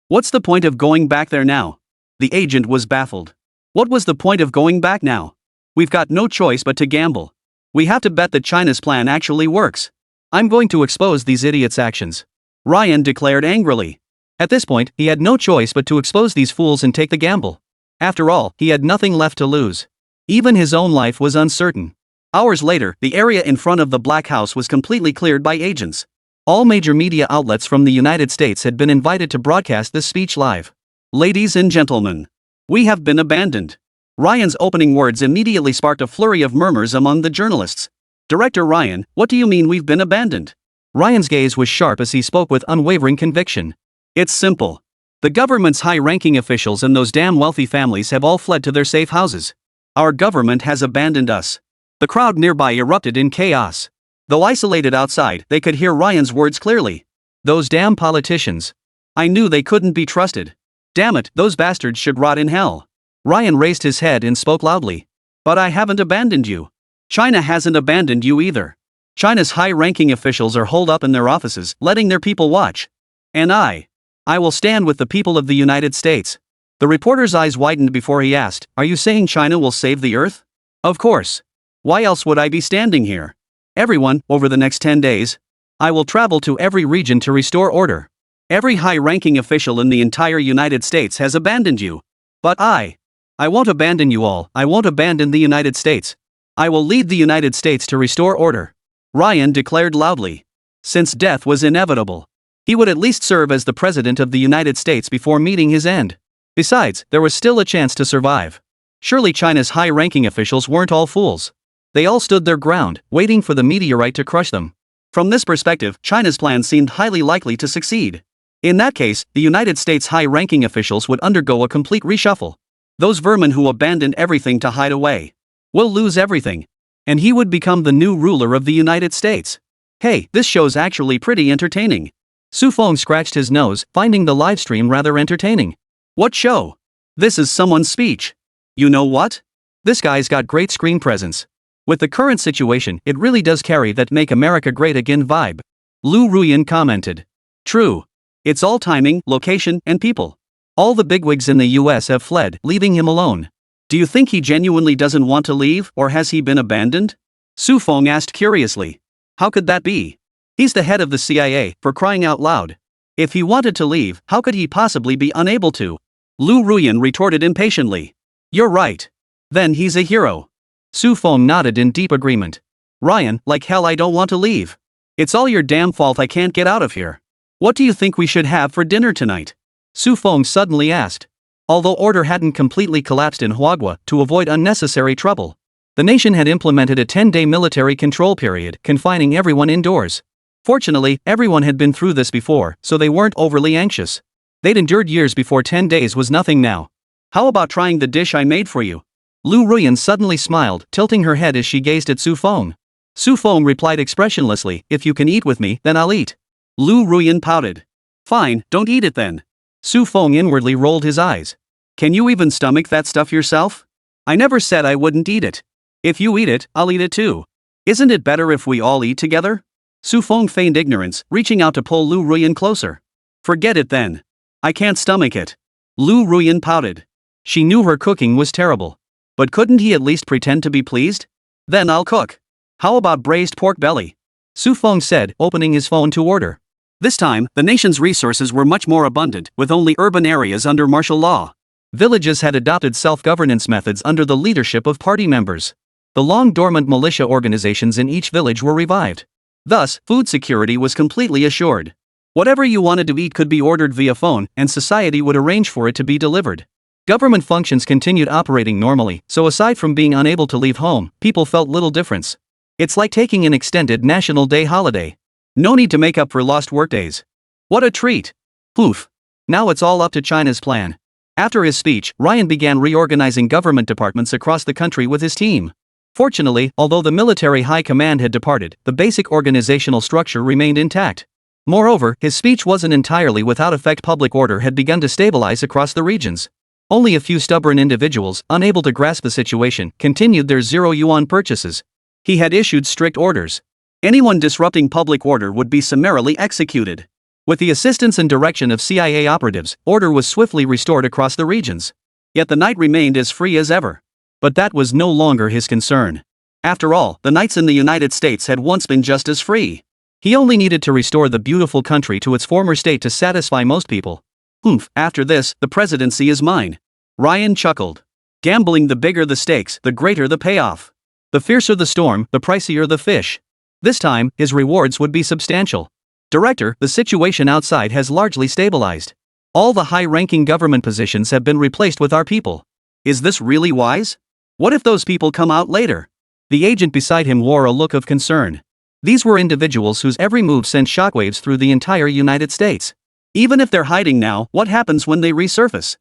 What's the point of going back there now? The agent was baffled. What was the point of going back now? We've got no choice but to gamble. We have to bet that China's plan actually works. I'm going to expose these idiots' actions. Ryan declared angrily. At this point, he had no choice but to expose these fools and take the gamble. After all, he had nothing left to lose. Even his own life was uncertain. Hours later, the area in front of the Black House was completely cleared by agents. All major media outlets from the United States had been invited to broadcast this speech live. Ladies and gentlemen, we have been abandoned. Ryan's opening words immediately sparked a flurry of murmurs among the journalists. Director Ryan, what do you mean we've been abandoned? Ryan's gaze was sharp as he spoke with unwavering conviction. It's simple. The government's high-ranking officials and those damn wealthy families have all fled to their safe houses. Our government has abandoned us. The crowd nearby erupted in chaos. Though isolated outside, they could hear Ryan's words clearly. Those damn politicians. I knew they couldn't be trusted. Damn it, those bastards should rot in hell. Ryan raised his head and spoke loudly. But I haven't abandoned you. China hasn't abandoned you either. China's high-ranking officials are holed up in their offices, letting their people watch. And I will stand with the people of the United States. The reporter's eyes widened before he asked, Are you saying China will save the Earth? Of course. Why else would I be standing here? Everyone, over the next 10 days. I will travel to every region to restore order. Every high-ranking official in the entire United States has abandoned you. But I won't abandon you all. I won't abandon the United States. I will lead the United States to restore order. Ryan declared loudly. Since death was inevitable, he would at least serve as the President of the United States before meeting his end. Besides, there was still a chance to survive. Surely China's high-ranking officials weren't all fools. They all stood their ground, waiting for the meteorite to crush them. From this perspective, China's plan seemed highly likely to succeed. In that case, the United States high-ranking officials would undergo a complete reshuffle. Those vermin who abandoned everything to hide away will lose everything. And he would become the new ruler of the United States. Hey, this show's actually pretty entertaining. Su Feng scratched his nose, finding the livestream rather entertaining. What show? This is someone's speech. You know what? This guy's got great screen presence. With the current situation, it really does carry that Make America Great Again vibe. Lu Ruyan commented. True. It's all timing, location, and people. All the bigwigs in the US have fled, leaving him alone. Do you think he genuinely doesn't want to leave, or has he been abandoned? Su Feng asked curiously. How could that be? He's the head of the CIA, for crying out loud. If he wanted to leave, how could he possibly be unable to? Lu Ruyan retorted impatiently. You're right. Then he's a hero. Su Feng nodded in deep agreement. Ryan, like hell I don't want to leave. It's all your damn fault I can't get out of here. What do you think we should have for dinner tonight? Su Feng suddenly asked. Although order hadn't completely collapsed in Huagua, to avoid unnecessary trouble, the nation had implemented a 10-day military control period, confining everyone indoors. Fortunately, everyone had been through this before, so they weren't overly anxious. They'd endured years before 10 days was nothing now. How about trying the dish I made for you? Lu Ruyan suddenly smiled, tilting her head as she gazed at Su Feng. Su Feng replied expressionlessly, If you can eat with me, then I'll eat. Lu Ruyan pouted. Fine, don't eat it then. Su Feng inwardly rolled his eyes. Can you even stomach that stuff yourself? I never said I wouldn't eat it. If you eat it, I'll eat it too. Isn't it better if we all eat together? Su Feng feigned ignorance, reaching out to pull Lu Ruyan closer. Forget it then. I can't stomach it. Lu Ruyan pouted. She knew her cooking was terrible. But couldn't he at least pretend to be pleased? Then I'll cook. How about braised pork belly? Su Feng said, opening his phone to order. This time, the nation's resources were much more abundant, with only urban areas under martial law. Villages had adopted self-governance methods under the leadership of party members. The long-dormant militia organizations in each village were revived. Thus, food security was completely assured. Whatever you wanted to eat could be ordered via phone, and society would arrange for it to be delivered. Government functions continued operating normally, so aside from being unable to leave home, people felt little difference. It's like taking an extended National Day holiday. No need to make up for lost workdays. What a treat! Poof. Now it's all up to China's plan. After his speech, Ryan began reorganizing government departments across the country with his team. Fortunately, although the military high command had departed, the basic organizational structure remained intact. Moreover, his speech wasn't entirely without effect. Public order had begun to stabilize across the regions. Only a few stubborn individuals, unable to grasp the situation, continued their zero-yuan purchases. He had issued strict orders. Anyone disrupting public order would be summarily executed. With the assistance and direction of CIA operatives, order was swiftly restored across the regions. Yet the night remained as free as ever. But that was no longer his concern. After all, the nights in the United States had once been just as free. He only needed to restore the beautiful country to its former state to satisfy most people. After this, the presidency is mine. Ryan chuckled. Gambling, the bigger the stakes, the greater the payoff. The fiercer the storm, the pricier the fish. This time, his rewards would be substantial. Director, the situation outside has largely stabilized. All the high-ranking government positions have been replaced with our people. Is this really wise? What if those people come out later? The agent beside him wore a look of concern. These were individuals whose every move sent shockwaves through the entire United States. Even if they're hiding now, what happens when they resurface?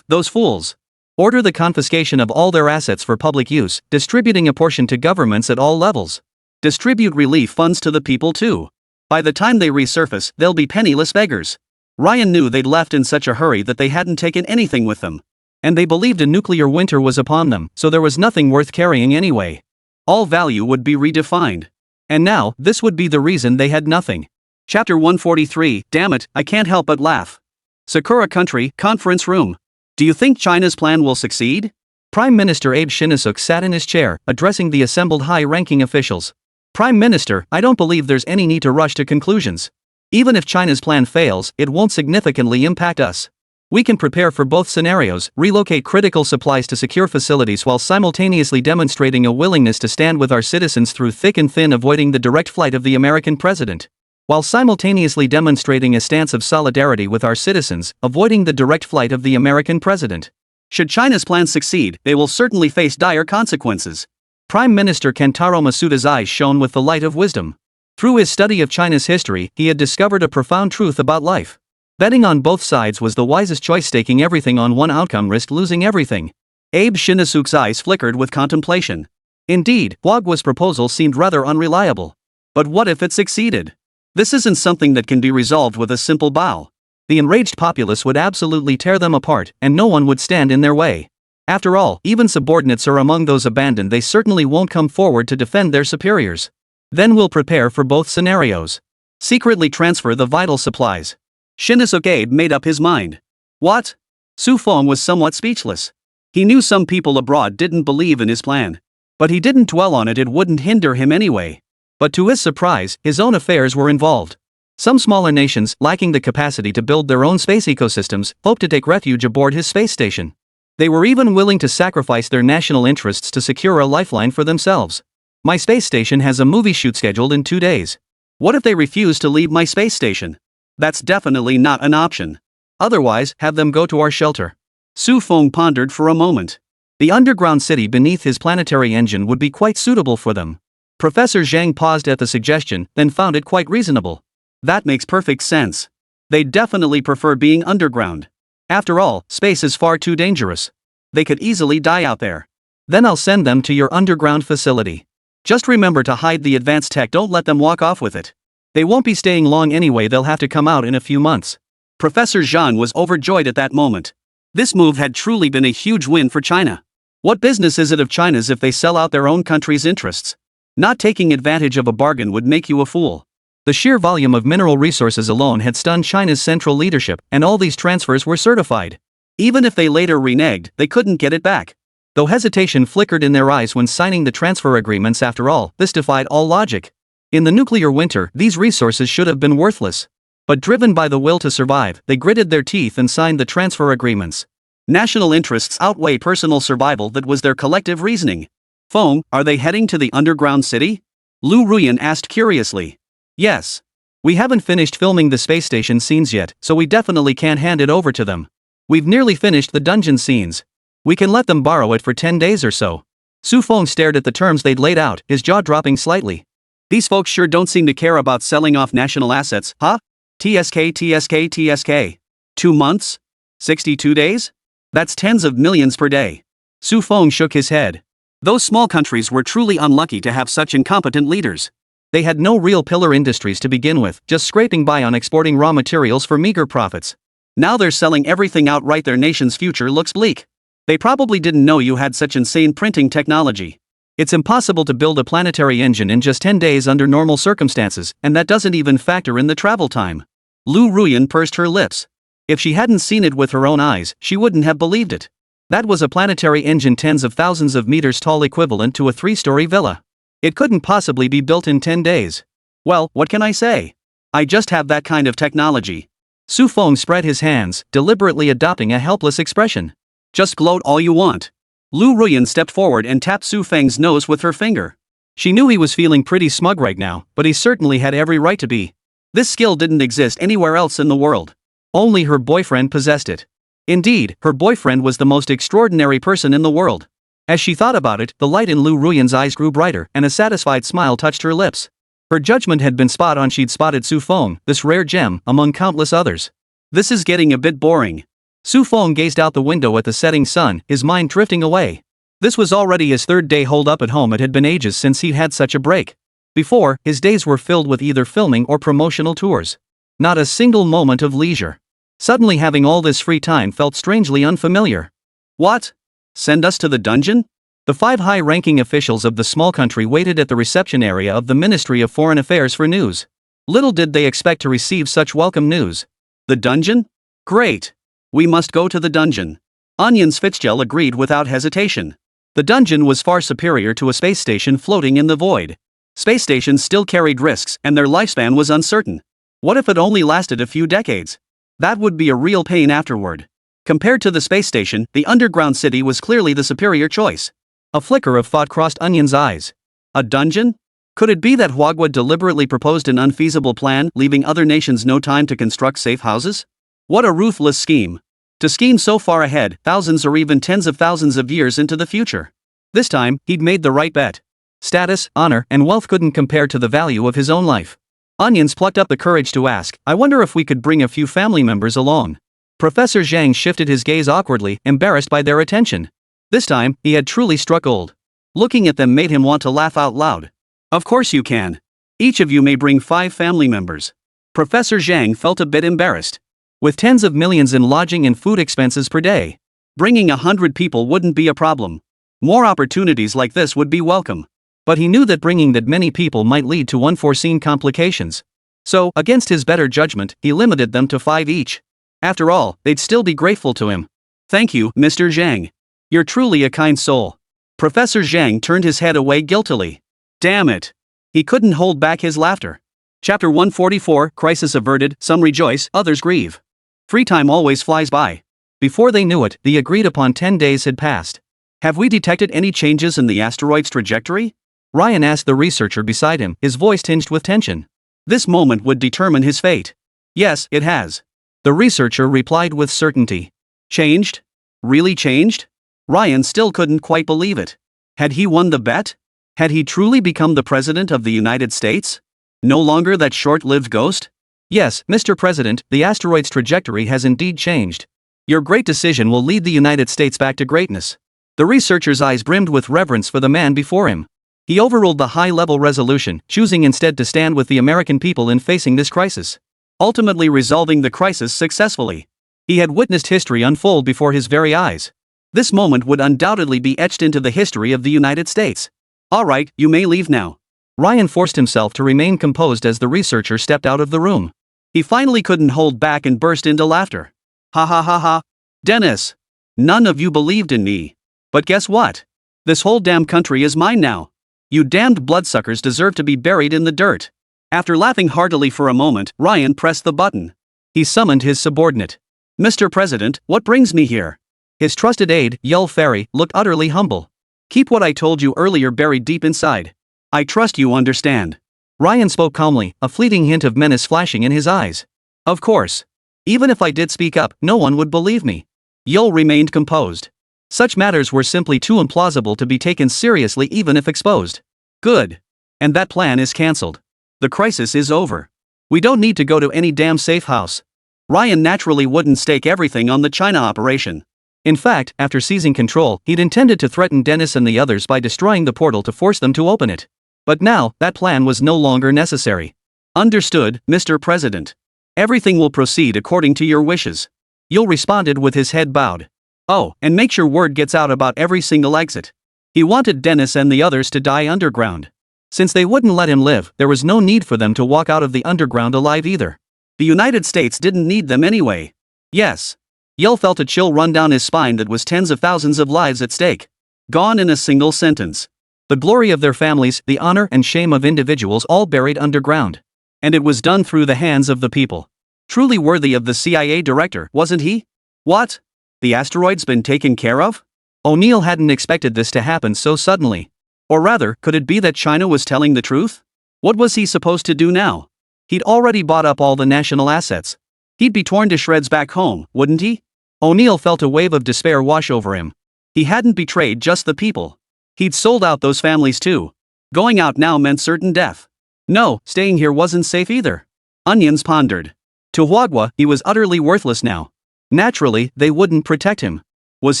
Those fools. Order the confiscation of all their assets for public use, distributing a portion to governments at all levels. Distribute relief funds to the people too. By the time they resurface, they'll be penniless beggars. Ryan knew they'd left in such a hurry that they hadn't taken anything with them. And they believed a nuclear winter was upon them, so there was nothing worth carrying anyway. All value would be redefined. And now, this would be the reason they had nothing. Chapter 143, damn it, I can't help but laugh. Sakura Country, Conference Room. Do you think China's plan will succeed? Prime Minister Abe Shinnecock sat in his chair, addressing the assembled high-ranking officials. Prime Minister, I don't believe there's any need to rush to conclusions. Even if China's plan fails, it won't significantly impact us. We can prepare for both scenarios, relocate critical supplies to secure facilities while simultaneously demonstrating a willingness to stand with our citizens through thick and thin, avoiding the direct flight of the American president. While simultaneously demonstrating a stance of solidarity with our citizens, avoiding the direct flight of the American president. Should China's plan succeed, they will certainly face dire consequences. Prime Minister Kentaro Masuda's eyes shone with the light of wisdom. Through his study of China's history, he had discovered a profound truth about life. Betting on both sides was the wisest choice. Staking everything on one outcome risked losing everything. Abe Shinnecock's eyes flickered with contemplation. Indeed, Huagua's proposal seemed rather unreliable. But what if it succeeded? This isn't something that can be resolved with a simple bow. The enraged populace would absolutely tear them apart, and no one would stand in their way. After all, even subordinates are among those abandoned. They certainly won't come forward to defend their superiors. Then we'll prepare for both scenarios. Secretly transfer the vital supplies. Shinnecock Abe made up his mind. What? Su Feng was somewhat speechless. He knew some people abroad didn't believe in his plan. But he didn't dwell on it. It wouldn't hinder him anyway. But to his surprise, his own affairs were involved. Some smaller nations, lacking the capacity to build their own space ecosystems, hoped to take refuge aboard his space station. They were even willing to sacrifice their national interests to secure a lifeline for themselves. My space station has a movie shoot scheduled in 2 days. What if they refuse to leave my space station? That's definitely not an option. Otherwise, have them go to our shelter. Su Feng pondered for a moment. The underground city beneath his planetary engine would be quite suitable for them. Professor Zhang paused at the suggestion, then found it quite reasonable. That makes perfect sense. They'd definitely prefer being underground. After all, space is far too dangerous. They could easily die out there. Then I'll send them to your underground facility. Just remember to hide the advanced tech. Don't let them walk off with it. They won't be staying long anyway. They'll have to come out in a few months. Professor Zhang was overjoyed at that moment. This move had truly been a huge win for China. What business is it of China's if they sell out their own country's interests? Not taking advantage of a bargain would make you a fool. The sheer volume of mineral resources alone had stunned China's central leadership, and all these transfers were certified. Even if they later reneged, they couldn't get it back. Though hesitation flickered in their eyes when signing the transfer agreements. After all, this defied all logic. In the nuclear winter, these resources should have been worthless. But driven by the will to survive, they gritted their teeth and signed the transfer agreements. National interests outweigh personal survival. That was their collective reasoning. Feng, are they heading to the underground city? Lu Ruyan asked curiously. Yes. We haven't finished filming the space station scenes yet, so we definitely can't hand it over to them. We've nearly finished the dungeon scenes. We can let them borrow it for 10 days or so. Su Feng stared at the terms they'd laid out, his jaw dropping slightly. These folks sure don't seem to care about selling off national assets, huh? TSK. 2 months? 62 days? That's tens of millions per day. Su Feng shook his head. Those small countries were truly unlucky to have such incompetent leaders. They had no real pillar industries to begin with, just scraping by on exporting raw materials for meager profits. Now they're selling everything outright. Their nation's future looks bleak. They probably didn't know you had such insane printing technology. It's impossible to build a planetary engine in just 10 days under normal circumstances, and that doesn't even factor in the travel time. Lu Ruyan pursed her lips. If she hadn't seen it with her own eyes, she wouldn't have believed it. That was a planetary engine tens of thousands of meters tall, equivalent to a 3-story villa. It couldn't possibly be built in 10 days. Well, what can I say? I just have that kind of technology. Su Feng spread his hands, deliberately adopting a helpless expression. Just gloat all you want. Lu Ruyan stepped forward and tapped Su Feng's nose with her finger. She knew he was feeling pretty smug right now, but he certainly had every right to be. This skill didn't exist anywhere else in the world. Only her boyfriend possessed it. Indeed, her boyfriend was the most extraordinary person in the world. As she thought about it, the light in Lu Ruyan's eyes grew brighter, and a satisfied smile touched her lips. Her judgment had been spot on. She'd spotted Su Feng, this rare gem, among countless others. This is getting a bit boring. Su Feng gazed out the window at the setting sun, his mind drifting away. This was already his third day holed up at home. It had been ages since he'd had such a break. Before, his days were filled with either filming or promotional tours. Not a single moment of leisure. Suddenly having all this free time felt strangely unfamiliar. What? Send us to the dungeon? The 5 high-ranking officials of the small country waited at the reception area of the Ministry of Foreign Affairs for news. Little did they expect to receive such welcome news. The dungeon? Great. We must go to the dungeon. Onions Fitzgerald agreed without hesitation. The dungeon was far superior to a space station floating in the void. Space stations still carried risks, and their lifespan was uncertain. What if it only lasted a few decades? That would be a real pain afterward. Compared to the space station, the underground city was clearly the superior choice. A flicker of thought crossed Onion's eyes. A dungeon? Could it be that Huagua deliberately proposed an unfeasible plan, leaving other nations no time to construct safe houses? What a ruthless scheme. To scheme so far ahead, thousands or even tens of thousands of years into the future. This time, he'd made the right bet. Status, honor, and wealth couldn't compare to the value of his own life. Onions plucked up the courage to ask, I wonder if we could bring a few family members along. Professor Zhang shifted his gaze awkwardly, embarrassed by their attention. This time, he had truly struck gold. Looking at them made him want to laugh out loud. Of course you can. Each of you may bring 5 family members. Professor Zhang felt a bit embarrassed. With tens of millions in lodging and food expenses per day, bringing 100 people wouldn't be a problem. More opportunities like this would be welcome. But he knew that bringing that many people might lead to unforeseen complications. So, against his better judgment, he limited them to 5 each. After all, they'd still be grateful to him. Thank you, Mr. Zhang. You're truly a kind soul. Professor Zhang turned his head away guiltily. Damn it. He couldn't hold back his laughter. Chapter 144, Crisis averted, some rejoice, others grieve. Free time always flies by. Before they knew it, the agreed-upon 10 days had passed. Have we detected any changes in the asteroid's trajectory? Ryan asked the researcher beside him, his voice tinged with tension. This moment would determine his fate. Yes, it has. The researcher replied with certainty. Changed? Really changed? Ryan still couldn't quite believe it. Had he won the bet? Had he truly become the President of the United States? No longer that short-lived ghost? Yes, Mr. President, the asteroid's trajectory has indeed changed. Your great decision will lead the United States back to greatness. The researcher's eyes brimmed with reverence for the man before him. He overruled the high-level resolution, choosing instead to stand with the American people in facing this crisis. Ultimately resolving the crisis successfully. He had witnessed history unfold before his very eyes. This moment would undoubtedly be etched into the history of the United States. All right, you may leave now. Ryan forced himself to remain composed as the researcher stepped out of the room. He finally couldn't hold back and burst into laughter. Ha ha ha ha. Dennis! None of you believed in me. But guess what? This whole damn country is mine now. You damned bloodsuckers deserve to be buried in the dirt. After laughing heartily for a moment, Ryan pressed the button. He summoned his subordinate. Mr. President, what brings me here? His trusted aide, Yul Ferry, looked utterly humble. Keep what I told you earlier buried deep inside. I trust you understand. Ryan spoke calmly, a fleeting hint of menace flashing in his eyes. Of course. Even if I did speak up, no one would believe me. Yul remained composed. Such matters were simply too implausible to be taken seriously even if exposed. Good. And that plan is cancelled. The crisis is over. We don't need to go to any damn safe house. Ryan naturally wouldn't stake everything on the China operation. In fact, after seizing control, he'd intended to threaten Dennis and the others by destroying the portal to force them to open it. But now, that plan was no longer necessary. Understood, Mr. President. Everything will proceed according to your wishes. Yul responded with his head bowed. Oh, and make sure word gets out about every single exit. He wanted Dennis and the others to die underground. Since they wouldn't let him live, there was no need for them to walk out of the underground alive either. The United States didn't need them anyway. Yes. Yul felt a chill run down his spine that was tens of thousands of lives at stake. Gone in a single sentence. The glory of their families, the honor and shame of individuals all buried underground. And it was done through the hands of the people. Truly worthy of the CIA director, wasn't he? What? The asteroid's been taken care of? O'Neill hadn't expected this to happen so suddenly. Or rather, could it be that China was telling the truth? What was he supposed to do now? He'd already bought up all the national assets. He'd be torn to shreds back home, wouldn't he? O'Neill felt a wave of despair wash over him. He hadn't betrayed just the people. He'd sold out those families too. Going out now meant certain death. No, staying here wasn't safe either. Onions pondered. To Huagua, he was utterly worthless now. Naturally, they wouldn't protect him. Was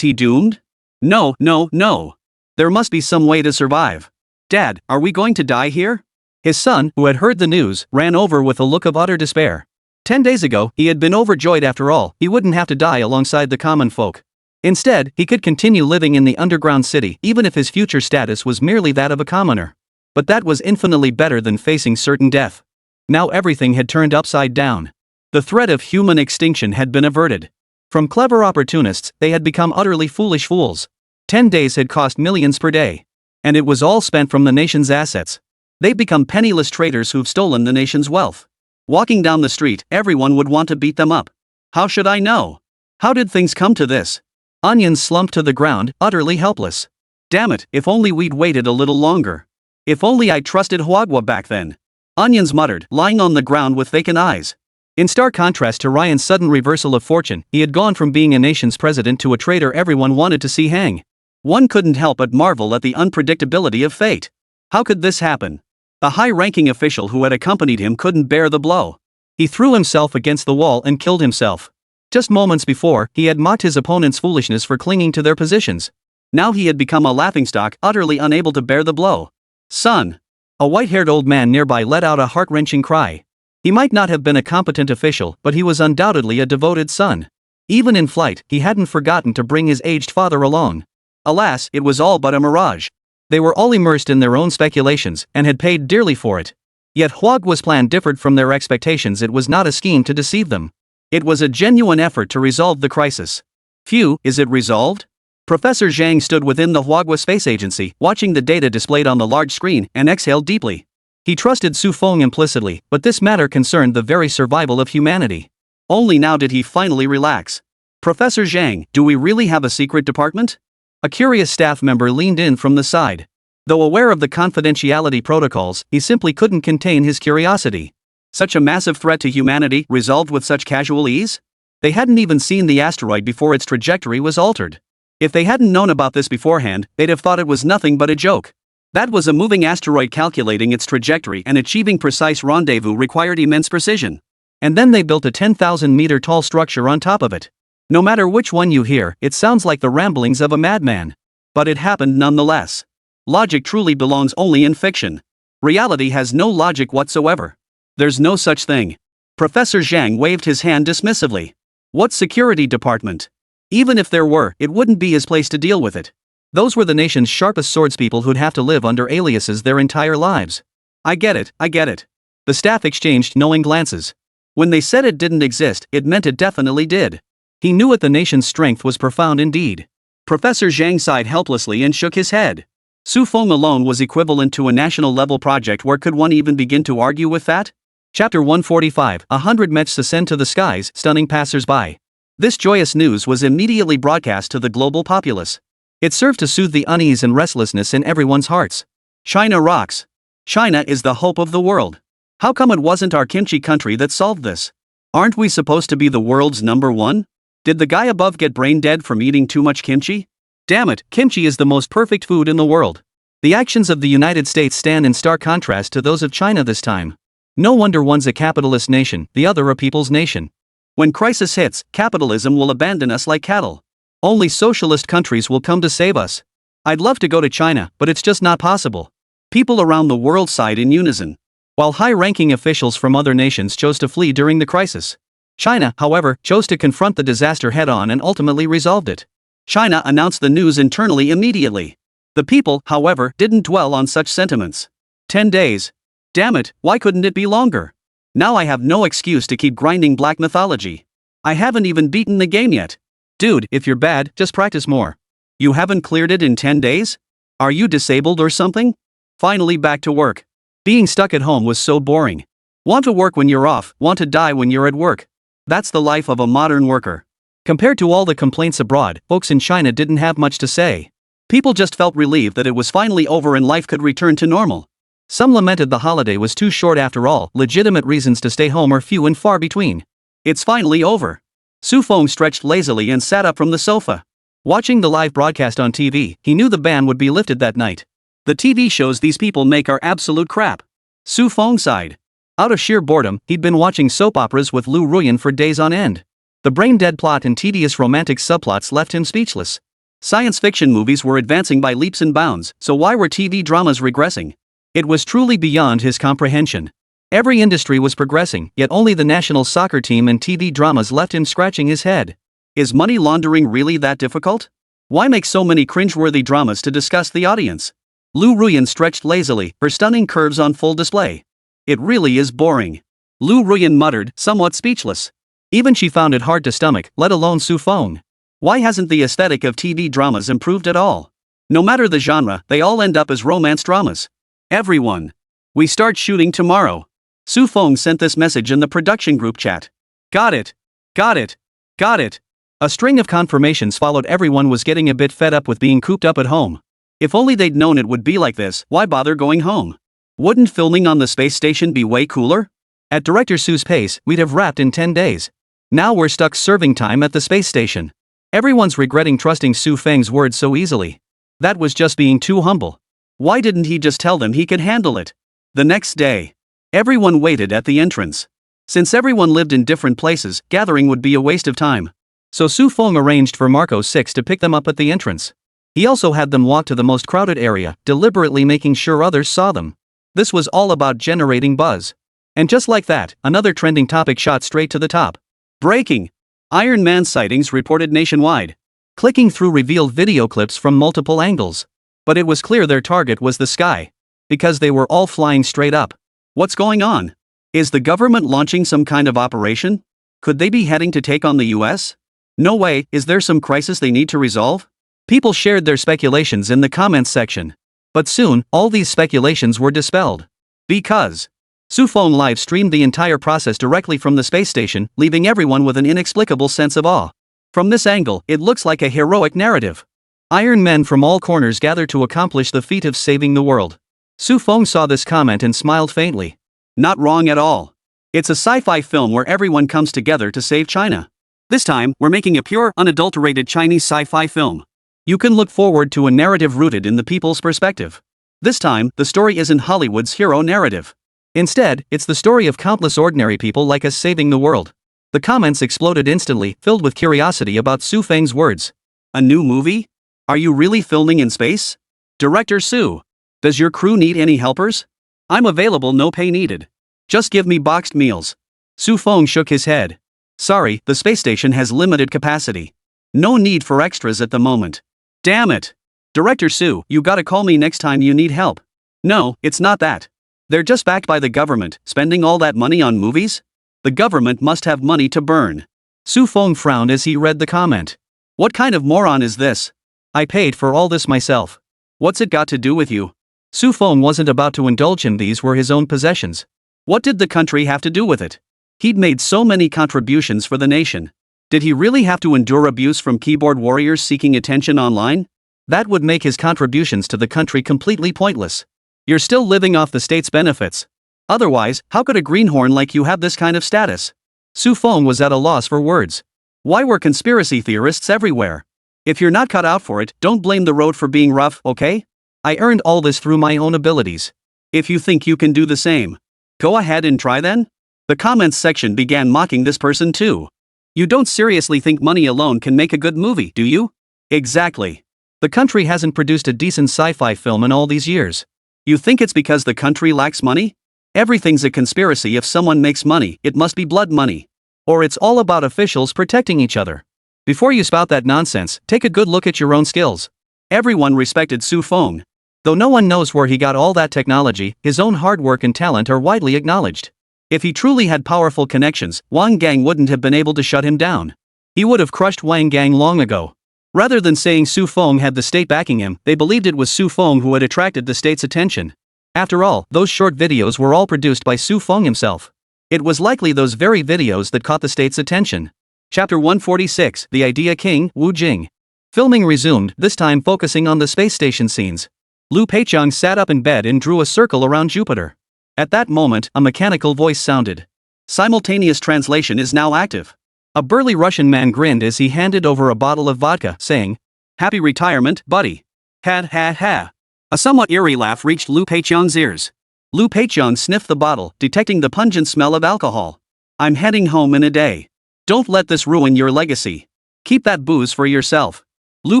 he doomed? No, no, no. There must be some way to survive. Dad, are we going to die here? His son, who had heard the news, ran over with a look of utter despair. 10 days ago, he had been overjoyed after all, he wouldn't have to die alongside the common folk. Instead, he could continue living in the underground city even if his future status was merely that of a commoner. But that was infinitely better than facing certain death. Now everything had turned upside down. The threat of human extinction had been averted. From clever opportunists, they had become utterly foolish fools. 10 days had cost millions per day. And it was all spent from the nation's assets. They'd become penniless traitors who've stolen the nation's wealth. Walking down the street, everyone would want to beat them up. How should I know? How did things come to this? Onions slumped to the ground, utterly helpless. Damn it, if only we'd waited a little longer. If only I trusted Huagua back then. Onions muttered, lying on the ground with vacant eyes. In stark contrast to Ryan's sudden reversal of fortune, he had gone from being a nation's president to a traitor everyone wanted to see hang. One couldn't help but marvel at the unpredictability of fate. How could this happen? A high-ranking official who had accompanied him couldn't bear the blow. He threw himself against the wall and killed himself. Just moments before, he had mocked his opponent's foolishness for clinging to their positions. Now he had become a laughingstock, utterly unable to bear the blow. Son! A white-haired old man nearby let out a heart-wrenching cry. He might not have been a competent official, but he was undoubtedly a devoted son. Even in flight, he hadn't forgotten to bring his aged father along. Alas, it was all but a mirage. They were all immersed in their own speculations, and had paid dearly for it. Yet Huagua's plan differed from their expectations. It was not a scheme to deceive them. It was a genuine effort to resolve the crisis. Phew, is it resolved? Professor Zhang stood within the Huagua Space Agency, watching the data displayed on the large screen, and exhaled deeply. He trusted Su Feng implicitly, but this matter concerned the very survival of humanity. Only now did he finally relax. Professor Zhang, do we really have a secret department? A curious staff member leaned in from the side. Though aware of the confidentiality protocols, he simply couldn't contain his curiosity. Such a massive threat to humanity resolved with such casual ease? They hadn't even seen the asteroid before its trajectory was altered. If they hadn't known about this beforehand, they'd have thought it was nothing but a joke. That was a moving asteroid. Calculating its trajectory and achieving precise rendezvous required immense precision. And then they built a 10,000-meter tall structure on top of it. No matter which one you hear, it sounds like the ramblings of a madman. But it happened nonetheless. Logic truly belongs only in fiction. Reality has no logic whatsoever. There's no such thing. Professor Zhang waved his hand dismissively. What security department? Even if there were, it wouldn't be his place to deal with it. Those were the nation's sharpest swordspeople who'd have to live under aliases their entire lives. I get it, I get it. The staff exchanged knowing glances. When they said it didn't exist, it meant it definitely did. He knew it. The nation's strength was profound indeed. Professor Zhang sighed helplessly and shook his head. Su Feng alone was equivalent to a national-level project. Where could one even begin to argue with that? Chapter 145, 100 mechs ascend to the skies, stunning passers-by. This joyous news was immediately broadcast to the global populace. It served to soothe the unease and restlessness in everyone's hearts. China rocks. China is the hope of the world. How come it wasn't our kimchi country that solved this? Aren't we supposed to be the world's number one? Did the guy above get brain dead from eating too much kimchi? Damn it, kimchi is the most perfect food in the world. The actions of the United States stand in stark contrast to those of China this time. No wonder one's a capitalist nation, the other a people's nation. When crisis hits, capitalism will abandon us like cattle. Only socialist countries will come to save us. I'd love to go to China, but it's just not possible. People around the world sighed in unison. While high-ranking officials from other nations chose to flee during the crisis. China, however, chose to confront the disaster head-on and ultimately resolved it. China announced the news internally immediately. The people, however, didn't dwell on such sentiments. 10 days. Damn it, why couldn't it be longer? Now I have no excuse to keep grinding black mythology. I haven't even beaten the game yet. Dude, if you're bad, just practice more. You haven't cleared it in 10 days? Are you disabled or something? Finally back to work. Being stuck at home was so boring. Want to work when you're off, want to die when you're at work. That's the life of a modern worker. Compared to all the complaints abroad, folks in China didn't have much to say. People just felt relieved that it was finally over and life could return to normal. Some lamented the holiday was too short after all. Legitimate reasons to stay home are few and far between. It's finally over. Su Feng stretched lazily and sat up from the sofa. Watching the live broadcast on TV, he knew the ban would be lifted that night. The TV shows these people make are absolute crap. Su Feng sighed. Out of sheer boredom, he'd been watching soap operas with Lu Ruyan for days on end. The brain-dead plot and tedious romantic subplots left him speechless. Science fiction movies were advancing by leaps and bounds, so why were TV dramas regressing? It was truly beyond his comprehension. Every industry was progressing, yet only the national soccer team and TV dramas left him scratching his head. Is money laundering really that difficult? Why make so many cringeworthy dramas to disgust the audience? Lu Ruyan stretched lazily, her stunning curves on full display. It really is boring. Lu Ruyan muttered, somewhat speechless. Even she found it hard to stomach, let alone Su Feng. Why hasn't the aesthetic of TV dramas improved at all? No matter the genre, they all end up as romance dramas. Everyone. We start shooting tomorrow. Su Feng sent this message in the production group chat. Got it. Got it. Got it. A string of confirmations followed. Everyone was getting a bit fed up with being cooped up at home. If only they'd known it would be like this, why bother going home? Wouldn't filming on the space station be way cooler? At Director Su's pace, we'd have wrapped in 10 days. Now we're stuck serving time at the space station. Everyone's regretting trusting Su Feng's words so easily. That was just being too humble. Why didn't he just tell them he could handle it? The next day, everyone waited at the entrance. Since everyone lived in different places, gathering would be a waste of time. So Su Feng arranged for Marco 6 to pick them up at the entrance. He also had them walk to the most crowded area, deliberately making sure others saw them. This was all about generating buzz. And just like that, another trending topic shot straight to the top. Breaking! Iron Man sightings reported nationwide. Clicking through revealed video clips from multiple angles. But it was clear their target was the sky. Because they were all flying straight up. What's going on? Is the government launching some kind of operation? Could they be heading to take on the US? No way, is there some crisis they need to resolve? People shared their speculations in the comments section. But soon, all these speculations were dispelled. Because Su Feng live streamed the entire process directly from the space station, leaving everyone with an inexplicable sense of awe. From this angle, it looks like a heroic narrative. Iron Men from all corners gather to accomplish the feat of saving the world. Su Feng saw this comment and smiled faintly. Not wrong at all. It's a sci-fi film where everyone comes together to save China. This time, we're making a pure, unadulterated Chinese sci-fi film. You can look forward to a narrative rooted in the people's perspective. This time, the story isn't Hollywood's hero narrative. Instead, it's the story of countless ordinary people like us saving the world. The comments exploded instantly, filled with curiosity about Su Feng's words. A new movie? Are you really filming in space? Director Su. Does your crew need any helpers? I'm available, no pay needed. Just give me boxed meals. Su Feng shook his head. Sorry, the space station has limited capacity. No need for extras at the moment. Damn it. Director Su, you gotta call me next time you need help. No, it's not that. They're just backed by the government, spending all that money on movies? The government must have money to burn. Su Feng frowned as he read the comment. What kind of moron is this? I paid for all this myself. What's it got to do with you? Su Feng wasn't about to indulge him, these were his own possessions. What did the country have to do with it? He'd made so many contributions for the nation. Did he really have to endure abuse from keyboard warriors seeking attention online? That would make his contributions to the country completely pointless. You're still living off the state's benefits. Otherwise, how could a greenhorn like you have this kind of status? Su Feng was at a loss for words. Why were conspiracy theorists everywhere? If you're not cut out for it, don't blame the road for being rough, okay? I earned all this through my own abilities. If you think you can do the same, go ahead and try then? The comments section began mocking this person too. You don't seriously think money alone can make a good movie, do you? Exactly. The country hasn't produced a decent sci-fi film in all these years. You think it's because the country lacks money? Everything's a conspiracy. If someone makes money, it must be blood money. Or it's all about officials protecting each other. Before you spout that nonsense, take a good look at your own skills. Everyone respected Su Feng. Though no one knows where he got all that technology, his own hard work and talent are widely acknowledged. If he truly had powerful connections, Wang Gang wouldn't have been able to shut him down. He would have crushed Wang Gang long ago. Rather than saying Su Feng had the state backing him, they believed it was Su Feng who had attracted the state's attention. After all, those short videos were all produced by Su Feng himself. It was likely those very videos that caught the state's attention. Chapter 146, The Idea King, Wu Jing. Filming resumed, this time focusing on the space station scenes. Lu Peiqiang sat up in bed and drew a circle around Jupiter. At that moment, a mechanical voice sounded. Simultaneous translation is now active. A burly Russian man grinned as he handed over a bottle of vodka, saying, Happy retirement, buddy. Ha ha ha. A somewhat eerie laugh reached Lu Peiqiang's ears. Lu Peiqiang sniffed the bottle, detecting the pungent smell of alcohol. I'm heading home in a day. Don't let this ruin your legacy. Keep that booze for yourself. Lu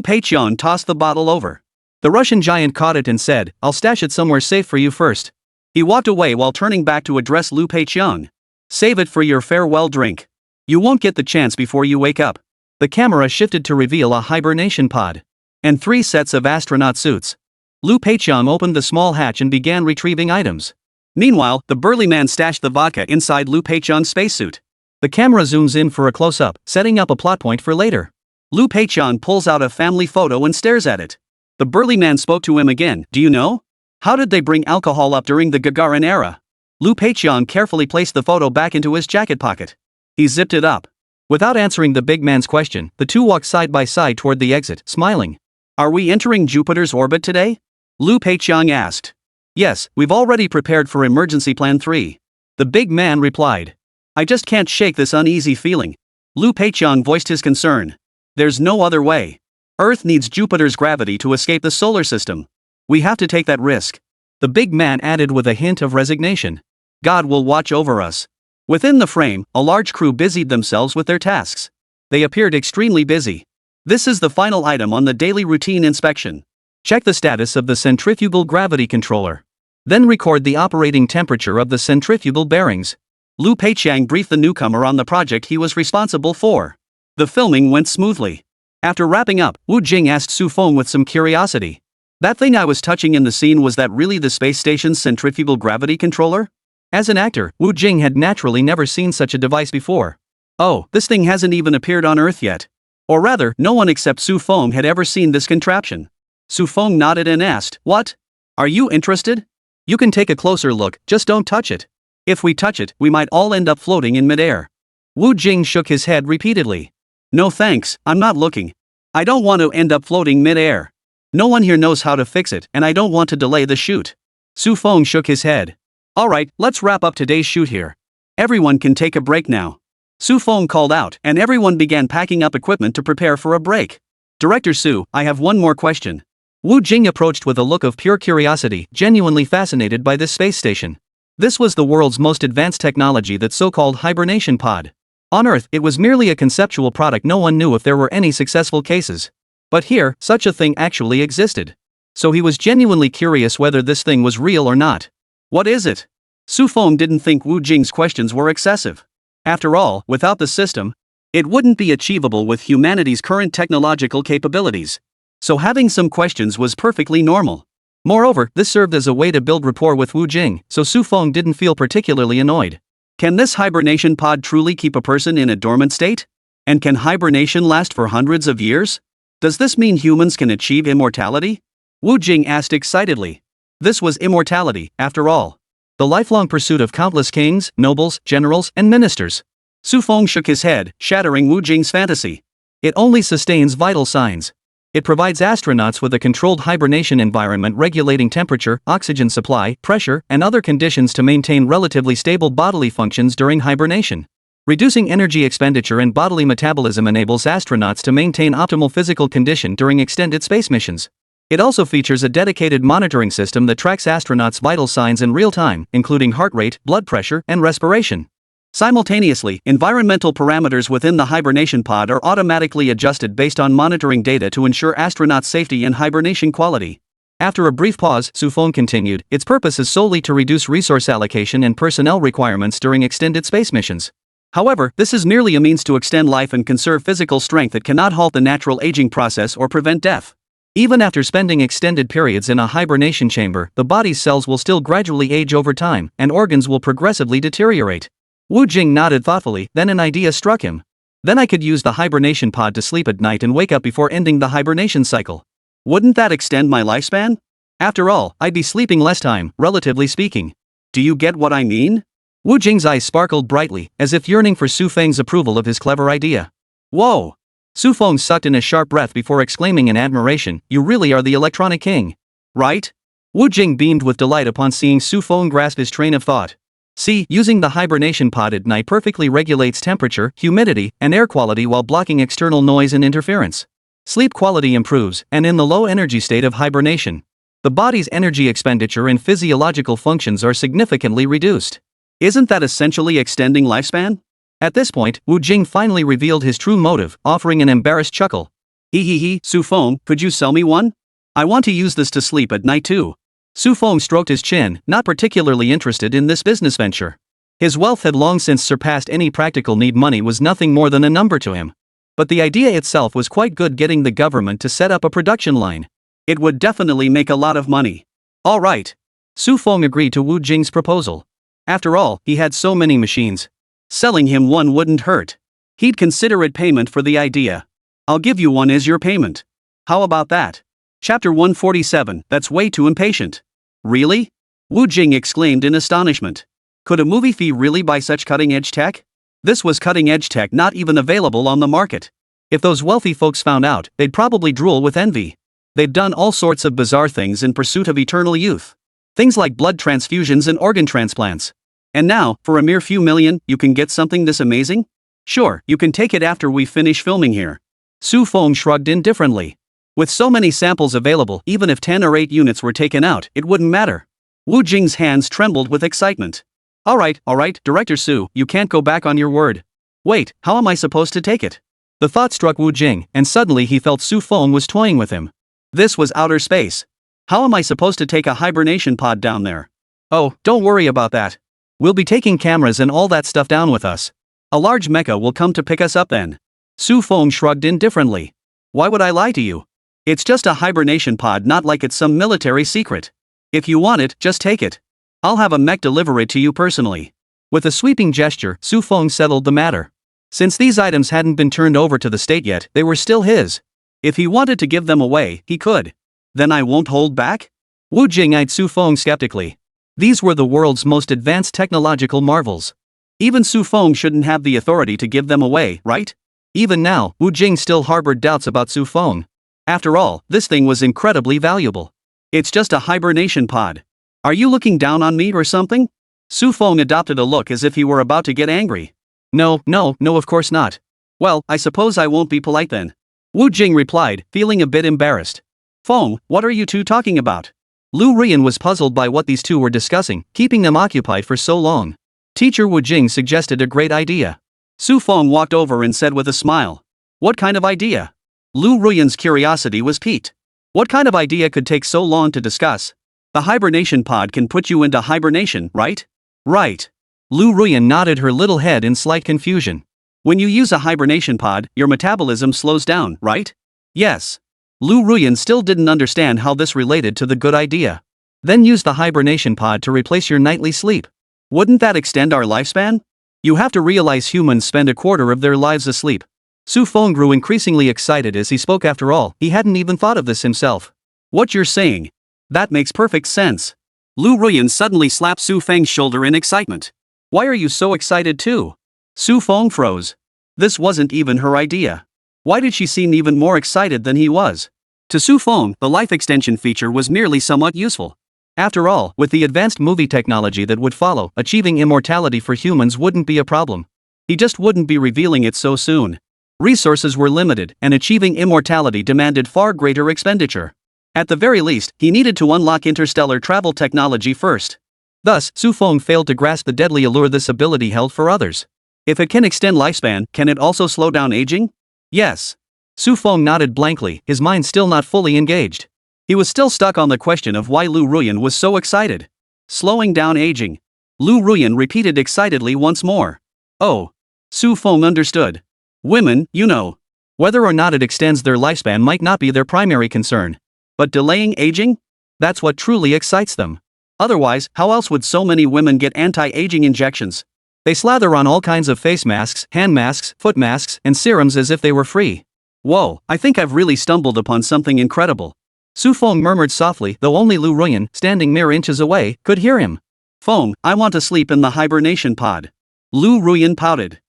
Peiqiang tossed the bottle over. The Russian giant caught it and said, I'll stash it somewhere safe for you first. He walked away while turning back to address Lu Peiqiang. Save it for your farewell drink. You won't get the chance before you wake up. The camera shifted to reveal a hibernation pod. And 3 sets of astronaut suits. Lu Peiqiang opened the small hatch and began retrieving items. Meanwhile, the burly man stashed the vodka inside Lu Peiqiang's spacesuit. The camera zooms in for a close-up, setting up a plot point for later. Lu Peiqiang pulls out a family photo and stares at it. The burly man spoke to him again. Do you know? How did they bring alcohol up during the Gagarin era? Lu Peiqiang carefully placed the photo back into his jacket pocket. He zipped it up. Without answering the big man's question, the two walked side by side toward the exit, smiling. Are we entering Jupiter's orbit today? Lu Peiqiang asked. Yes, we've already prepared for emergency plan 3. The big man replied. I just can't shake this uneasy feeling. Lu Peiqiang voiced his concern. There's no other way. Earth needs Jupiter's gravity to escape the solar system. We have to take that risk. The big man added with a hint of resignation. God will watch over us. Within the frame, a large crew busied themselves with their tasks. They appeared extremely busy. This is the final item on the daily routine inspection. Check the status of the centrifugal gravity controller. Then record the operating temperature of the centrifugal bearings. Lu Peiqiang briefed the newcomer on the project he was responsible for. The filming went smoothly. After wrapping up, Wu Jing asked Su Feng with some curiosity. That thing I was touching in the scene, was that really the space station's centrifugal gravity controller? As an actor, Wu Jing had naturally never seen such a device before. Oh, this thing hasn't even appeared on Earth yet. Or rather, no one except Su Feng had ever seen this contraption. Su Feng nodded and asked, What? Are you interested? You can take a closer look, just don't touch it. If we touch it, we might all end up floating in midair. Wu Jing shook his head repeatedly. No thanks, I'm not looking. I don't want to end up floating mid-air. No one here knows how to fix it, and I don't want to delay the shoot. Su Feng shook his head. Alright, let's wrap up today's shoot here. Everyone can take a break now. Su Feng called out, and everyone began packing up equipment to prepare for a break. Director Su, I have one more question. Wu Jing approached with a look of pure curiosity, genuinely fascinated by this space station. This was the world's most advanced technology, that so-called hibernation pod. On Earth, it was merely a conceptual product. No one knew if there were any successful cases. But here, such a thing actually existed. So he was genuinely curious whether this thing was real or not. What is it? Su Feng didn't think Wu Jing's questions were excessive. After all, without the system, it wouldn't be achievable with humanity's current technological capabilities. So having some questions was perfectly normal. Moreover, this served as a way to build rapport with Wu Jing, so Su Feng didn't feel particularly annoyed. Can this hibernation pod truly keep a person in a dormant state? And can hibernation last for hundreds of years? Does this mean humans can achieve immortality? Wu Jing asked excitedly. This was immortality, after all. The lifelong pursuit of countless kings, nobles, generals, and ministers. Su Feng shook his head, shattering Wu Jing's fantasy. It only sustains vital signs. It provides astronauts with a controlled hibernation environment, regulating temperature, oxygen supply, pressure, and other conditions to maintain relatively stable bodily functions during hibernation. Reducing energy expenditure and bodily metabolism enables astronauts to maintain optimal physical condition during extended space missions. It also features a dedicated monitoring system that tracks astronauts' vital signs in real time, including heart rate, blood pressure, and respiration. Simultaneously, environmental parameters within the hibernation pod are automatically adjusted based on monitoring data to ensure astronauts' safety and hibernation quality. After a brief pause, Su Feng continued, its purpose is solely to reduce resource allocation and personnel requirements during extended space missions. However, this is merely a means to extend life and conserve physical strength. It cannot halt the natural aging process or prevent death. Even after spending extended periods in a hibernation chamber, the body's cells will still gradually age over time, and organs will progressively deteriorate. Wu Jing nodded thoughtfully, then an idea struck him. Then I could use the hibernation pod to sleep at night and wake up before ending the hibernation cycle. Wouldn't that extend my lifespan? After all, I'd be sleeping less time, relatively speaking. Do you get what I mean? Wu Jing's eyes sparkled brightly, as if yearning for Su Feng's approval of his clever idea. Whoa! Su Feng sucked in a sharp breath before exclaiming in admiration, you really are the electronic king. Right? Wu Jing beamed with delight upon seeing Su Feng grasp his train of thought. See, using the hibernation pod at night perfectly regulates temperature, humidity, and air quality while blocking external noise and interference. Sleep quality improves, and in the low energy state of hibernation, The body's energy expenditure and physiological functions are significantly reduced. Isn't that essentially extending lifespan? At this point, Wu Jing finally revealed his true motive, offering an embarrassed chuckle. Su Feng, could you sell me one? I want to use this to sleep at night too. Su Feng stroked his chin, not particularly interested in this business venture. His wealth had long since surpassed any practical need. Money was nothing more than a number to him. But the idea itself was quite good, getting the government to set up a production line. It would definitely make a lot of money. All right. Su Feng agreed to Wu Jing's proposal. After all, he had so many machines. Selling him one wouldn't hurt. He'd consider it payment for the idea. I'll give you one as your payment. How about that? Chapter 147, that's way too impatient. Really? Wu Jing exclaimed in astonishment. Could a movie fee really buy such cutting-edge tech? This was cutting-edge tech not even available on the market. If those wealthy folks found out, they'd probably drool with envy. They'd done all sorts of bizarre things in pursuit of eternal youth. Things like blood transfusions and organ transplants. And now, for a mere few million, you can get something this amazing? Sure, you can take it after we finish filming here. Su Feng shrugged indifferently. With so many samples available, even if 10 or 8 units were taken out, it wouldn't matter. Wu Jing's hands trembled with excitement. All right, Director Su, you can't go back on your word. Wait, how am I supposed to take it? The thought struck Wu Jing, and suddenly he felt Su Feng was toying with him. This was outer space. How am I supposed to take a hibernation pod down there? Oh, don't worry about that. We'll be taking cameras and all that stuff down with us. A large mecha will come to pick us up then. Su Feng shrugged indifferently. Why would I lie to you? It's just a hibernation pod, not like it's some military secret. If you want it, just take it. I'll have a mech deliver it to you personally. With a sweeping gesture, Su Feng settled the matter. Since these items hadn't been turned over to the state yet, they were still his. If he wanted to give them away, he could. Then I won't hold back? Wu Jing eyed Su Feng skeptically. These were the world's most advanced technological marvels. Even Su Feng shouldn't have the authority to give them away, right? Even now, Wu Jing still harbored doubts about Su Feng. After all, this thing was incredibly valuable. It's just a hibernation pod. Are you looking down on me or something? Su Feng adopted a look as if he were about to get angry. No, of course not. Well, I suppose I won't be polite then. Wu Jing replied, feeling a bit embarrassed. Feng, what are you two talking about? Lu Rian was puzzled by what these two were discussing, keeping them occupied for so long. Teacher Wu Jing suggested a great idea. Su Feng walked over and said with a smile. What kind of idea? Lu Rian's curiosity was piqued. What kind of idea could take so long to discuss? The hibernation pod can put you into hibernation, right? Right. Lu Rian nodded her little head in slight confusion. When you use a hibernation pod, your metabolism slows down, right? Yes. Lu Rian still didn't understand how this related to the good idea. Then use the hibernation pod to replace your nightly sleep. Wouldn't that extend our lifespan? You have to realize humans spend a quarter of their lives asleep. Su Feng grew increasingly excited as he spoke. After all, he hadn't even thought of this himself. What you're saying? That makes perfect sense. Lu Rian suddenly slapped Su Feng's shoulder in excitement. Why are you so excited too? Su Feng froze. This wasn't even her idea. Why did she seem even more excited than he was? To Su Feng, the life extension feature was merely somewhat useful. After all, with the advanced movie technology that would follow, achieving immortality for humans wouldn't be a problem. He just wouldn't be revealing it so soon. Resources were limited, and achieving immortality demanded far greater expenditure. At the very least, he needed to unlock interstellar travel technology first. Thus, Su Feng failed to grasp the deadly allure this ability held for others. If it can extend lifespan, can it also slow down aging? Yes. Su Feng nodded blankly, his mind still not fully engaged. He was still stuck on the question of why Lu Rian was so excited. Slowing down aging. Lu Rian repeated excitedly once more. Oh. Su Feng understood. Women, you know. Whether or not it extends their lifespan might not be their primary concern. But delaying aging? That's what truly excites them. Otherwise, how else would so many women get anti-aging injections? They slather on all kinds of face masks, hand masks, foot masks, and serums as if they were free. Whoa, I think I've really stumbled upon something incredible. Su Feng murmured softly, though only Lu Rian, standing mere inches away, could hear him. Feng, I want to sleep in the hibernation pod. Lu Rian pouted.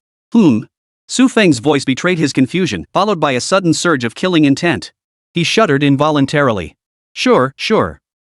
Su Feng's voice betrayed his confusion, followed by a sudden surge of killing intent. He shuddered involuntarily. Sure.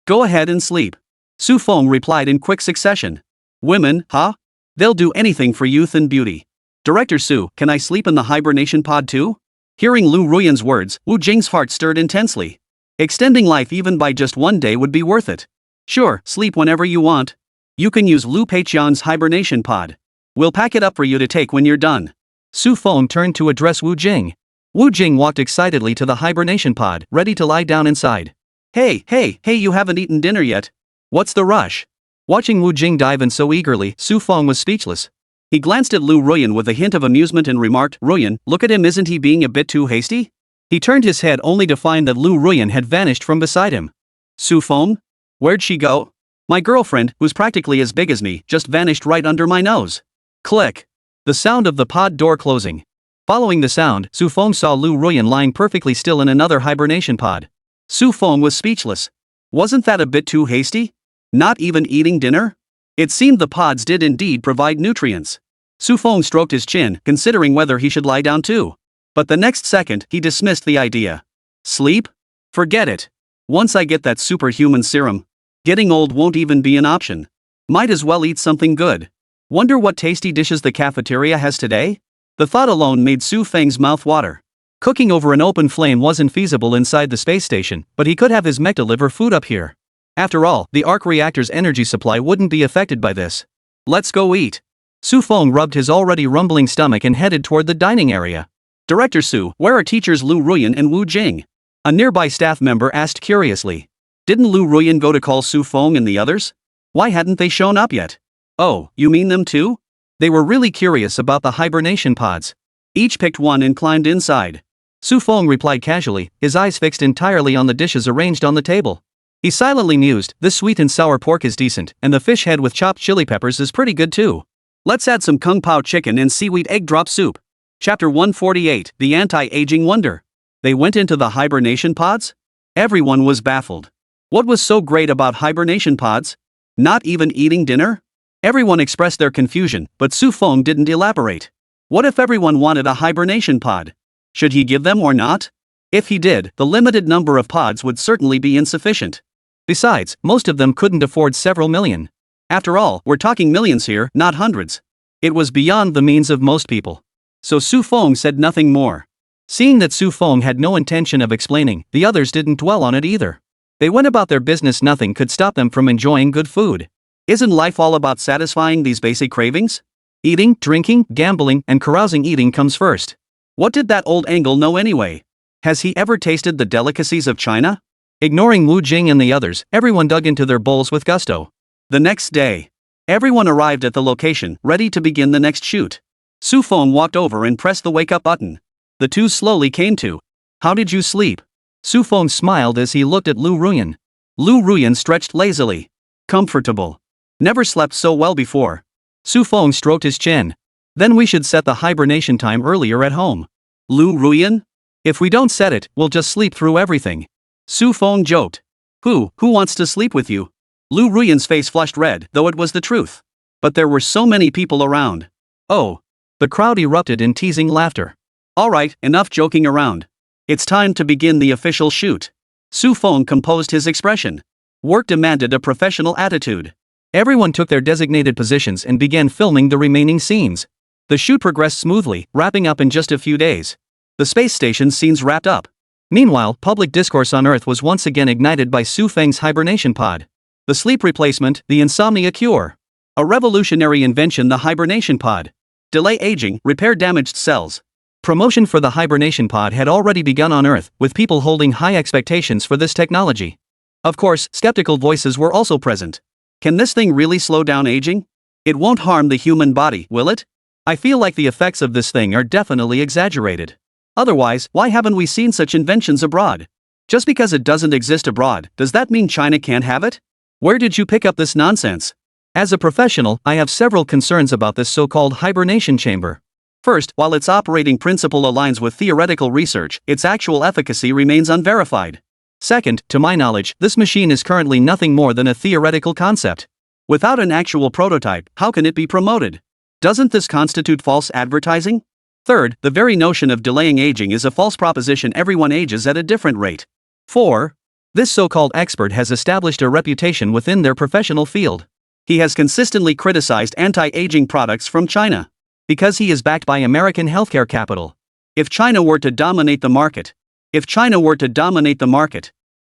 Go ahead and sleep. Su Feng replied in quick succession. Women, huh? They'll do anything for youth and beauty. Director Su, can I sleep in the hibernation pod too? Hearing Lu Rian's words, Wu Jing's heart stirred intensely. Extending life even by just one day would be worth it. Sure, sleep whenever you want. You can use Lu Peiqian's hibernation pod. We'll pack it up for you to take when you're done. Su Feng turned to address Wu Jing. Wu Jing walked excitedly to the hibernation pod, ready to lie down inside. Hey, you haven't eaten dinner yet. What's the rush? Watching Wu Jing dive in so eagerly, Su Feng was speechless. He glanced at Lu Ruyan with a hint of amusement and remarked, Ruyan, look at him, isn't he being a bit too hasty? He turned his head only to find that Lu Ruyan had vanished from beside him. Su Feng? Where'd she go? My girlfriend, who's practically as big as me, just vanished right under my nose. Click. The sound of the pod door closing. Following the sound, Su Feng saw Lu Ruyan lying perfectly still in another hibernation pod. Su Feng was speechless. Wasn't that a bit too hasty? Not even eating dinner? It seemed the pods did indeed provide nutrients. Su Feng stroked his chin, considering whether he should lie down too. But the next second, he dismissed the idea. Sleep? Forget it. Once I get that superhuman serum, getting old won't even be an option. Might as well eat something good. Wonder what tasty dishes the cafeteria has today? The thought alone made Su Feng's mouth water. Cooking over an open flame wasn't feasible inside the space station, but he could have his mech deliver food up here. After all, the arc reactor's energy supply wouldn't be affected by this. Let's go eat. Su Feng rubbed his already rumbling stomach and headed toward the dining area. Director Su, where are teachers Lu Ruyan and Wu Jing? A nearby staff member asked curiously. Didn't Lu Ruyan go to call Su Feng and the others? Why hadn't they shown up yet? Oh, you mean them too? They were really curious about the hibernation pods. Each picked one and climbed inside. Su Feng replied casually, his eyes fixed entirely on the dishes arranged on the table. He silently mused, this sweet and sour pork is decent, and the fish head with chopped chili peppers is pretty good too. Let's add some kung pao chicken and seaweed egg drop soup. Chapter 148, The Anti-Aging Wonder. They went into the hibernation pods? Everyone was baffled. What was so great about hibernation pods? Not even eating dinner? Everyone expressed their confusion, but Su Feng didn't elaborate. What if everyone wanted a hibernation pod? Should he give them or not? If he did, the limited number of pods would certainly be insufficient. Besides, most of them couldn't afford several million. After all, we're talking millions here, not hundreds. It was beyond the means of most people. So Su Feng said nothing more. Seeing that Su Feng had no intention of explaining, the others didn't dwell on it either. They went about their business. Nothing could stop them from enjoying good food. Isn't life all about satisfying these basic cravings? Eating, drinking, gambling, and carousing. Eating comes first. What did that old angle know anyway? Has he ever tasted the delicacies of China? Ignoring Wu Jing and the others, everyone dug into their bowls with gusto. The next day, everyone arrived at the location, ready to begin the next shoot. Su Feng walked over and pressed the wake-up button. The two slowly came to. How did you sleep? Su Feng smiled as he looked at Lu Ruyan. Lu Ruyan stretched lazily. Comfortable. Never slept so well before. Su Feng stroked his chin. Then we should set the hibernation time earlier at home. Lu Ruyan? If we don't set it, we'll just sleep through everything. Su Feng joked. Who wants to sleep with you? Lu Ruyan's face flushed red, though it was the truth. But there were so many people around. Oh. The crowd erupted in teasing laughter. Alright, enough joking around. It's time to begin the official shoot. Su Feng composed his expression. Work demanded a professional attitude. Everyone took their designated positions and began filming the remaining scenes. The shoot progressed smoothly, wrapping up in just a few days. The space station scenes wrapped up. Meanwhile, public discourse on Earth was once again ignited by Su Feng's hibernation pod. The sleep replacement, the insomnia cure. A revolutionary invention, the hibernation pod. Delay aging, repair damaged cells. Promotion for the hibernation pod had already begun on Earth, with people holding high expectations for this technology. Of course, skeptical voices were also present. Can this thing really slow down aging? It won't harm the human body, will it? I feel like the effects of this thing are definitely exaggerated. Otherwise, why haven't we seen such inventions abroad? Just because it doesn't exist abroad, does that mean China can't have it? Where did you pick up this nonsense? As a professional, I have several concerns about this so-called hibernation chamber. First, while its operating principle aligns with theoretical research, its actual efficacy remains unverified. Second, to my knowledge, this machine is currently nothing more than a theoretical concept. Without an actual prototype, how can it be promoted? Doesn't this constitute false advertising? Third, the very notion of delaying aging is a false proposition. Everyone ages at a different rate. 4. This so-called expert has established a reputation within their professional field. He has consistently criticized anti-aging products from China. Because he is backed by American healthcare capital. If China were to dominate the market,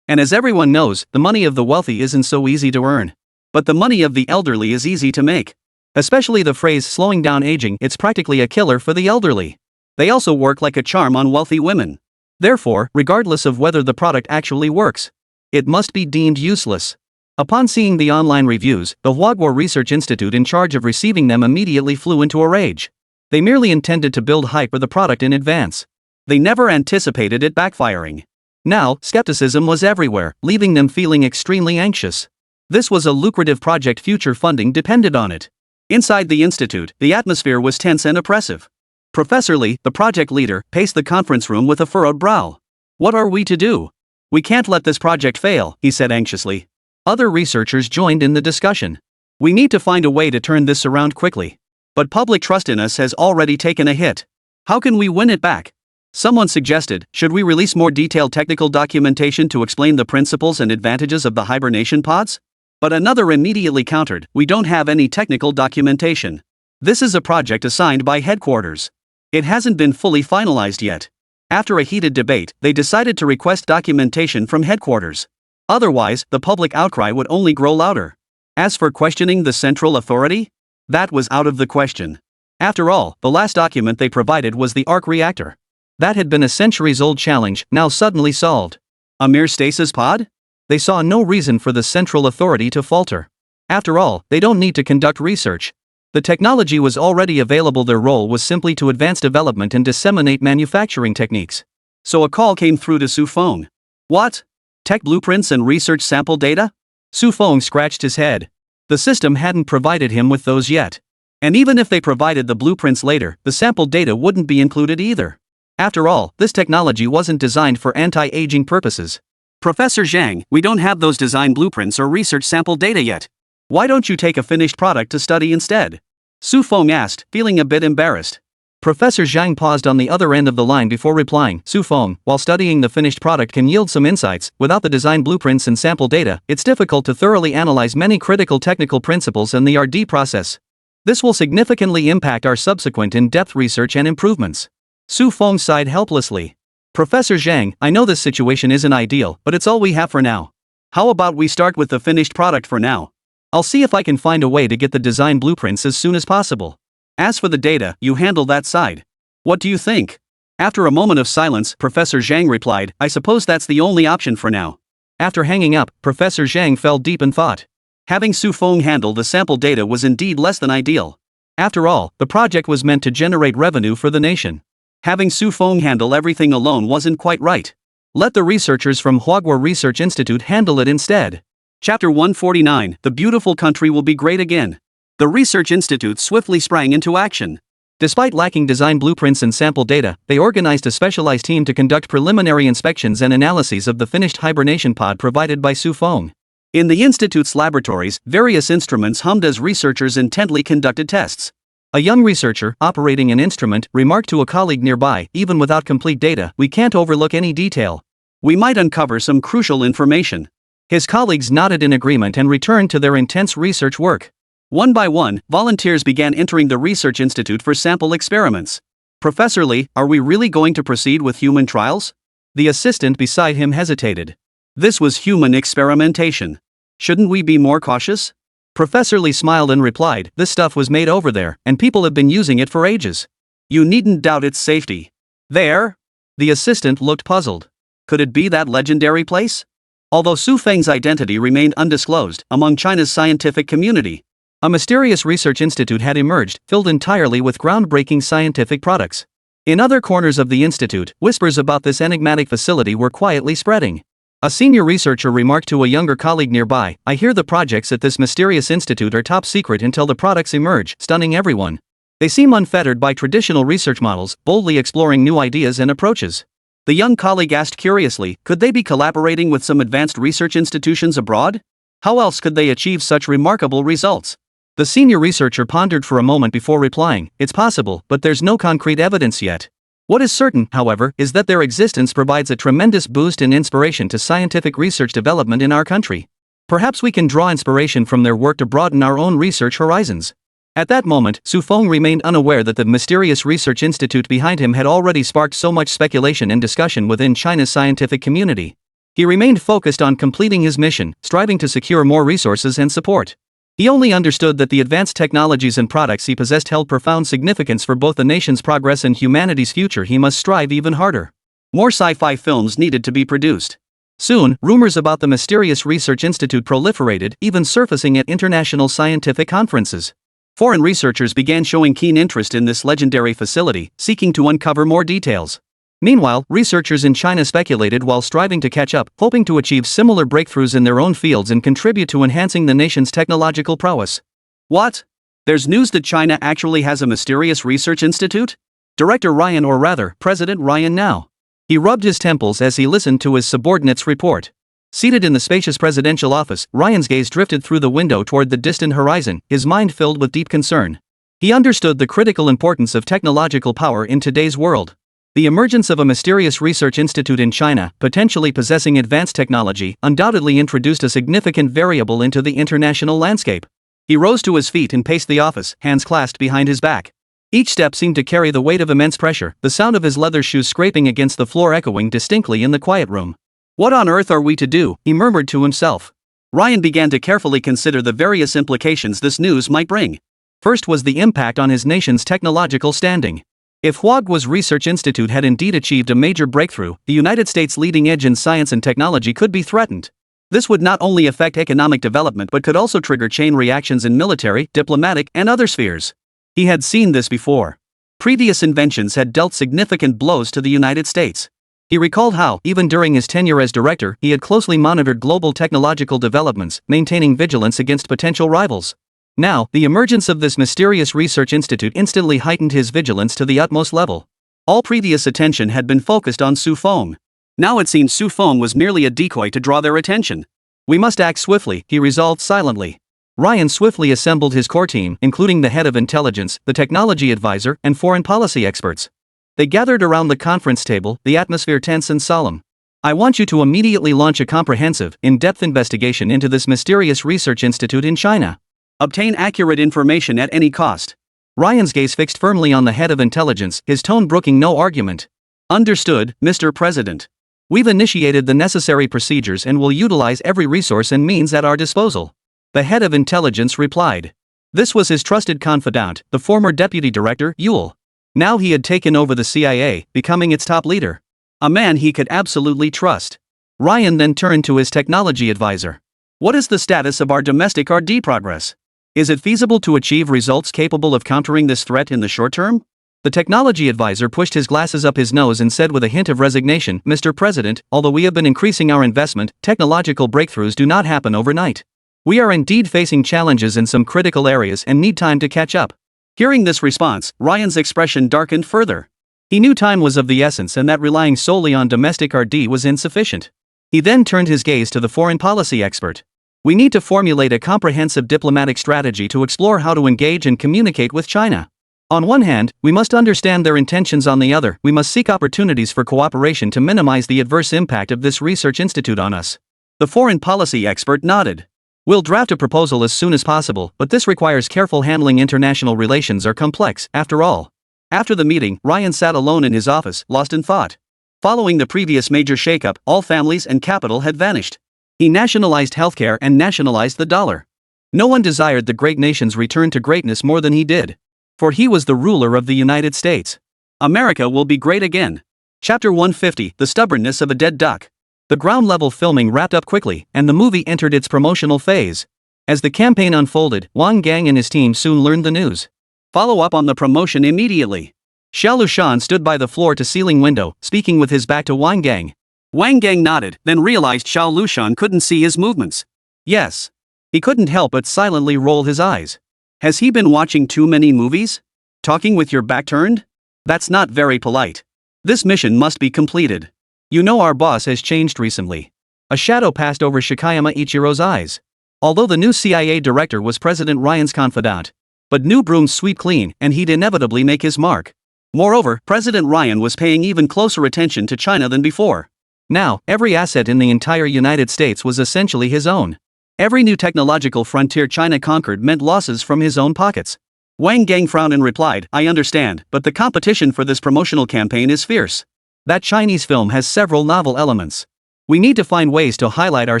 And as everyone knows, the money of the wealthy isn't so easy to earn. But the money of the elderly is easy to make. Especially the phrase slowing down aging, it's practically a killer for the elderly. They also work like a charm on wealthy women. Therefore, regardless of whether the product actually works, it must be deemed useless. Upon seeing the online reviews, the Hwagwar Research Institute in charge of receiving them immediately flew into a rage. They merely intended to build hype for the product in advance. They never anticipated it backfiring. Now, skepticism was everywhere, leaving them feeling extremely anxious. This was a lucrative project, future funding depended on it. Inside the institute, the atmosphere was tense and oppressive. Professor Lee, the project leader, paced the conference room with a furrowed brow. What are we to do? We can't let this project fail, he said anxiously. Other researchers joined in the discussion. We need to find a way to turn this around quickly. But public trust in us has already taken a hit. How can we win it back? Someone suggested, should we release more detailed technical documentation to explain the principles and advantages of the hibernation pods? But another immediately countered, we don't have any technical documentation. This is a project assigned by headquarters. It hasn't been fully finalized yet. After a heated debate, they decided to request documentation from headquarters. Otherwise, the public outcry would only grow louder. As for questioning the central authority, that was out of the question. After all, the last document they provided was the arc reactor. That had been a centuries-old challenge, now suddenly solved. A mere stasis pod? They saw no reason for the central authority to falter. After all, they don't need to conduct research. The technology was already available. Their role was simply to advance development and disseminate manufacturing techniques. So a call came through to Su Feng. What? Tech blueprints and research sample data? Su Feng scratched his head. The system hadn't provided him with those yet. And even if they provided the blueprints later, the sample data wouldn't be included either. After all, this technology wasn't designed for anti-aging purposes. Professor Zhang, we don't have those design blueprints or research sample data yet. Why don't you take a finished product to study instead? Su Feng asked, feeling a bit embarrassed. Professor Zhang paused on the other end of the line before replying, Su Feng, while studying the finished product can yield some insights, without the design blueprints and sample data, it's difficult to thoroughly analyze many critical technical principles in the R&D process. This will significantly impact our subsequent in-depth research and improvements. Su Feng sighed helplessly. Professor Zhang, I know this situation isn't ideal, but it's all we have for now. How about we start with the finished product for now? I'll see if I can find a way to get the design blueprints as soon as possible. As for the data, you handle that side. What do you think? After a moment of silence, Professor Zhang replied, I suppose that's the only option for now. After hanging up, Professor Zhang fell deep in thought. Having Su Feng handle the sample data was indeed less than ideal. After all, the project was meant to generate revenue for the nation. Having Su Feng handle everything alone wasn't quite right. Let the researchers from Hwagwar Research Institute handle it instead. Chapter 149, The Beautiful Country Will Be Great Again. The Research Institute swiftly sprang into action. Despite lacking design blueprints and sample data, they organized a specialized team to conduct preliminary inspections and analyses of the finished hibernation pod provided by Su Feng. In the Institute's laboratories, various instruments hummed as researchers intently conducted tests. A young researcher, operating an instrument, remarked to a colleague nearby, even without complete data, we can't overlook any detail. We might uncover some crucial information. His colleagues nodded in agreement and returned to their intense research work. One by one, volunteers began entering the Research Institute for sample experiments. Professor Lee, are we really going to proceed with human trials? The assistant beside him hesitated. This was human experimentation. Shouldn't we be more cautious? Professor Lee smiled and replied, this stuff was made over there, and people have been using it for ages. You needn't doubt its safety. There? The assistant looked puzzled. Could it be that legendary place? Although Su Feng's identity remained undisclosed among China's scientific community, a mysterious research institute had emerged, filled entirely with groundbreaking scientific products. In other corners of the institute, whispers about this enigmatic facility were quietly spreading. A senior researcher remarked to a younger colleague nearby, I hear the projects at this mysterious institute are top secret until the products emerge, stunning everyone. They seem unfettered by traditional research models, boldly exploring new ideas and approaches. The young colleague asked curiously, could they be collaborating with some advanced research institutions abroad? How else could they achieve such remarkable results? The senior researcher pondered for a moment before replying, it's possible, but there's no concrete evidence yet. What is certain, however, is that their existence provides a tremendous boost and inspiration to scientific research development in our country. Perhaps we can draw inspiration from their work to broaden our own research horizons. At that moment, Su Feng remained unaware that the mysterious research institute behind him had already sparked so much speculation and discussion within China's scientific community. He remained focused on completing his mission, striving to secure more resources and support. He only understood that the advanced technologies and products he possessed held profound significance for both the nation's progress and humanity's future. He must strive even harder. More sci-fi films needed to be produced. Soon, rumors about the mysterious research institute proliferated, even surfacing at international scientific conferences. Foreign researchers began showing keen interest in this legendary facility, seeking to uncover more details. Meanwhile, researchers in China speculated while striving to catch up, hoping to achieve similar breakthroughs in their own fields and contribute to enhancing the nation's technological prowess. What? There's news that China actually has a mysterious research institute? Director Ryan, or rather, President Ryan now. He rubbed his temples as he listened to his subordinate's report. Seated in the spacious presidential office, Ryan's gaze drifted through the window toward the distant horizon, his mind filled with deep concern. He understood the critical importance of technological power in today's world. The emergence of a mysterious research institute in China, potentially possessing advanced technology, undoubtedly introduced a significant variable into the international landscape. He rose to his feet and paced the office, hands clasped behind his back. Each step seemed to carry the weight of immense pressure, the sound of his leather shoes scraping against the floor echoing distinctly in the quiet room. What on earth are we to do? He murmured to himself. Ryan began to carefully consider the various implications this news might bring. First was the impact on his nation's technological standing. If Huaguo's Research Institute had indeed achieved a major breakthrough, the United States' leading edge in science and technology could be threatened. This would not only affect economic development but could also trigger chain reactions in military, diplomatic, and other spheres. He had seen this before. Previous inventions had dealt significant blows to the United States. He recalled how, even during his tenure as director, he had closely monitored global technological developments, maintaining vigilance against potential rivals. Now, the emergence of this mysterious research institute instantly heightened his vigilance to the utmost level. All previous attention had been focused on Su Feng. Now it seemed Su Feng was merely a decoy to draw their attention. We must act swiftly, he resolved silently. Ryan swiftly assembled his core team, including the head of intelligence, the technology advisor, and foreign policy experts. They gathered around the conference table, the atmosphere tense and solemn. I want you to immediately launch a comprehensive, in-depth investigation into this mysterious research institute in China. Obtain accurate information at any cost. Ryan's gaze fixed firmly on the head of intelligence, his tone brooking no argument. Understood, Mr. President. We've initiated the necessary procedures and will utilize every resource and means at our disposal. The head of intelligence replied. This was his trusted confidant, the former deputy director, Yule. Now he had taken over the CIA, becoming its top leader. A man he could absolutely trust. Ryan then turned to his technology advisor. What is the status of our domestic R&D progress? Is it feasible to achieve results capable of countering this threat in the short term? The technology advisor pushed his glasses up his nose and said with a hint of resignation, Mr. President, although we have been increasing our investment, technological breakthroughs do not happen overnight. We are indeed facing challenges in some critical areas and need time to catch up. Hearing this response, Ryan's expression darkened further. He knew time was of the essence and that relying solely on domestic R&D was insufficient. He then turned his gaze to the foreign policy expert. We need to formulate a comprehensive diplomatic strategy to explore how to engage and communicate with China. On one hand, we must understand their intentions. On the other, we must seek opportunities for cooperation to minimize the adverse impact of this research institute on us. The foreign policy expert nodded. We'll draft a proposal as soon as possible, but this requires careful handling. International relations are complex, after all. After the meeting, Ryan sat alone in his office, lost in thought. Following the previous major shakeup, all families and capital had vanished. He nationalized healthcare and nationalized the dollar. No one desired the great nation's return to greatness more than he did. For he was the ruler of the United States. America will be great again. Chapter 150, The Stubbornness of a Dead Duck. The ground-level filming wrapped up quickly, and the movie entered its promotional phase. As the campaign unfolded, Wang Gang and his team soon learned the news. Follow up on the promotion immediately. Xiao Lushan stood by the floor-to-ceiling window, speaking with his back to Wang Gang. Wang Gang nodded, then realized Xiao Lushan couldn't see his movements. Yes. He couldn't help but silently roll his eyes. Has he been watching too many movies? Talking with your back turned? That's not very polite. This mission must be completed. You know our boss has changed recently. A shadow passed over Shikayama Ichiro's eyes. Although the new CIA director was President Ryan's confidant. But new brooms sweep clean, and he'd inevitably make his mark. Moreover, President Ryan was paying even closer attention to China than before. Now, every asset in the entire United States was essentially his own. Every new technological frontier China conquered meant losses from his own pockets. Wang Gang frowned and replied, I understand, but the competition for this promotional campaign is fierce. That Chinese film has several novel elements. We need to find ways to highlight our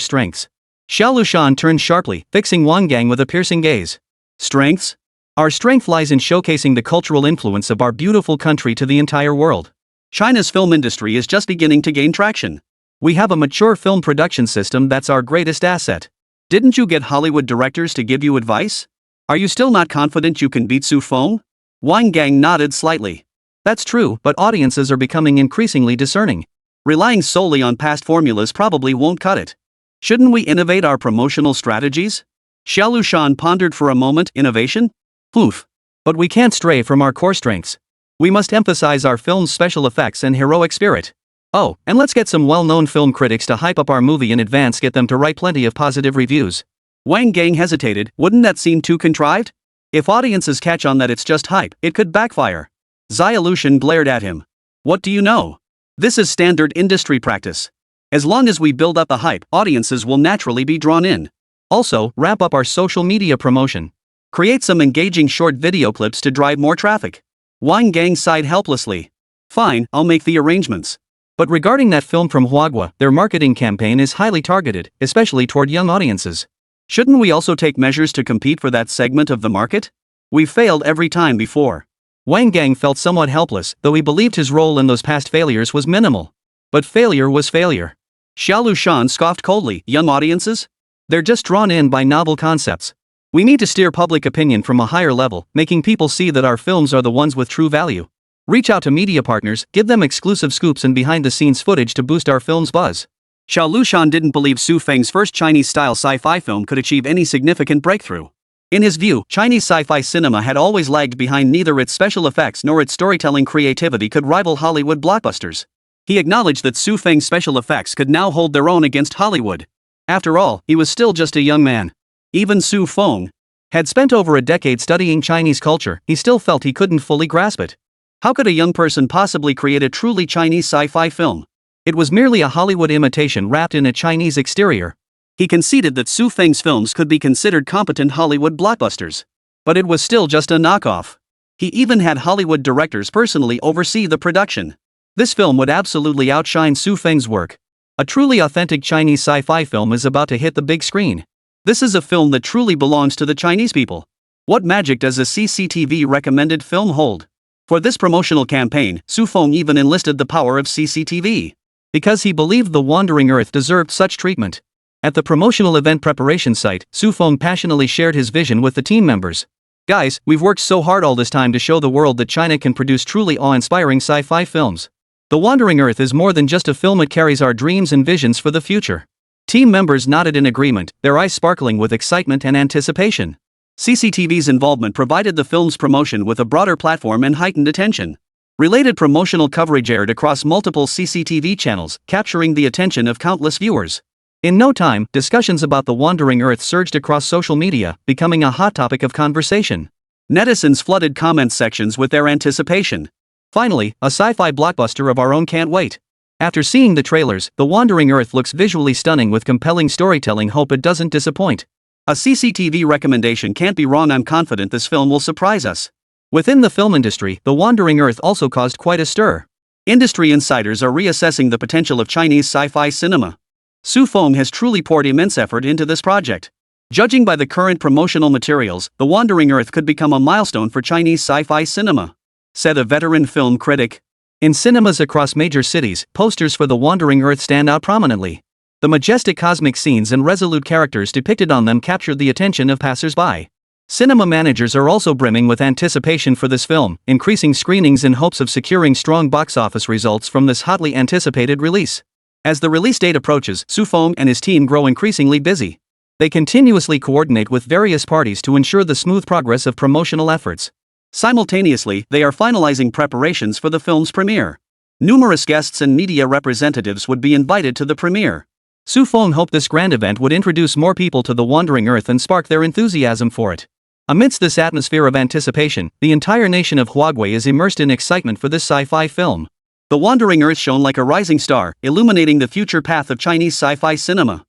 strengths. Xiao Lushan turned sharply, fixing Wang Gang with a piercing gaze. Strengths? Our strength lies in showcasing the cultural influence of our beautiful country to the entire world. China's film industry is just beginning to gain traction. We have a mature film production system that's our greatest asset. Didn't you get Hollywood directors to give you advice? Are you still not confident you can beat Su Feng? Wang Gang nodded slightly. That's true, but audiences are becoming increasingly discerning. Relying solely on past formulas probably won't cut it. Shouldn't we innovate our promotional strategies? Xiao Lushan pondered for a moment. Innovation? Poof. But we can't stray from our core strengths. We must emphasize our film's special effects and heroic spirit. Oh, and let's get some well-known film critics to hype up our movie in advance, get them to write plenty of positive reviews. Wang Gang hesitated. Wouldn't that seem too contrived? If audiences catch on that it's just hype, it could backfire. Xia Lushan glared at him. What do you know? This is standard industry practice. As long as we build up the hype, audiences will naturally be drawn in. Also, ramp up our social media promotion. Create some engaging short video clips to drive more traffic. Wang Gang sighed helplessly. Fine, I'll make the arrangements. But regarding that film from Huagua, their marketing campaign is highly targeted, especially toward young audiences. Shouldn't we also take measures to compete for that segment of the market? We've failed every time before. Wang Gang felt somewhat helpless, though he believed his role in those past failures was minimal. But failure was failure. Xiao Lushan scoffed coldly. Young audiences? They're just drawn in by novel concepts. We need to steer public opinion from a higher level, making people see that our films are the ones with true value. Reach out to media partners, give them exclusive scoops and behind-the-scenes footage to boost our film's buzz. Xiao Lushan didn't believe Su Feng's first Chinese-style sci-fi film could achieve any significant breakthrough. In his view, Chinese sci-fi cinema had always lagged behind. Neither its special effects nor its storytelling creativity could rival Hollywood blockbusters. He acknowledged that Su Feng's special effects could now hold their own against Hollywood. After all, he was still just a young man. Even Su Feng had spent over a decade studying Chinese culture. He still felt he couldn't fully grasp it. How could a young person possibly create a truly Chinese sci-fi film? It was merely a Hollywood imitation wrapped in a Chinese exterior. He conceded that Su Feng's films could be considered competent Hollywood blockbusters. But it was still just a knockoff. He even had Hollywood directors personally oversee the production. This film would absolutely outshine Su Feng's work. A truly authentic Chinese sci-fi film is about to hit the big screen. This is a film that truly belongs to the Chinese people. What magic does a CCTV recommended film hold? For this promotional campaign, Su Feng even enlisted the power of CCTV. Because he believed The Wandering Earth deserved such treatment. At the promotional event preparation site, Su Feng passionately shared his vision with the team members. Guys, we've worked so hard all this time to show the world that China can produce truly awe-inspiring sci-fi films. The Wandering Earth is more than just a film, it carries our dreams and visions for the future. Team members nodded in agreement, their eyes sparkling with excitement and anticipation. CCTV's involvement provided the film's promotion with a broader platform and heightened attention. Related promotional coverage aired across multiple CCTV channels, capturing the attention of countless viewers. In no time, discussions about The Wandering Earth surged across social media, becoming a hot topic of conversation. Netizens flooded comment sections with their anticipation. Finally, a sci-fi blockbuster of our own, can't wait. After seeing the trailers, The Wandering Earth looks visually stunning with compelling storytelling. Hope it doesn't disappoint. A CCTV recommendation can't be wrong. I'm confident this film will surprise us. Within the film industry, The Wandering Earth also caused quite a stir. Industry insiders are reassessing the potential of Chinese sci-fi cinema. Su Feng has truly poured immense effort into this project. Judging by the current promotional materials, The Wandering Earth could become a milestone for Chinese sci-fi cinema, said a veteran film critic. In cinemas across major cities, posters for The Wandering Earth stand out prominently. The majestic cosmic scenes and resolute characters depicted on them captured the attention of passers-by. Cinema managers are also brimming with anticipation for this film, increasing screenings in hopes of securing strong box office results from this hotly anticipated release. As the release date approaches, Su Feng and his team grow increasingly busy. They continuously coordinate with various parties to ensure the smooth progress of promotional efforts. Simultaneously, they are finalizing preparations for the film's premiere. Numerous guests and media representatives would be invited to the premiere. Su Feng hoped this grand event would introduce more people to The Wandering Earth and spark their enthusiasm for it. Amidst this atmosphere of anticipation, the entire nation of Huagui is immersed in excitement for this sci-fi film. The Wandering Earth shone like a rising star, illuminating the future path of Chinese sci-fi cinema.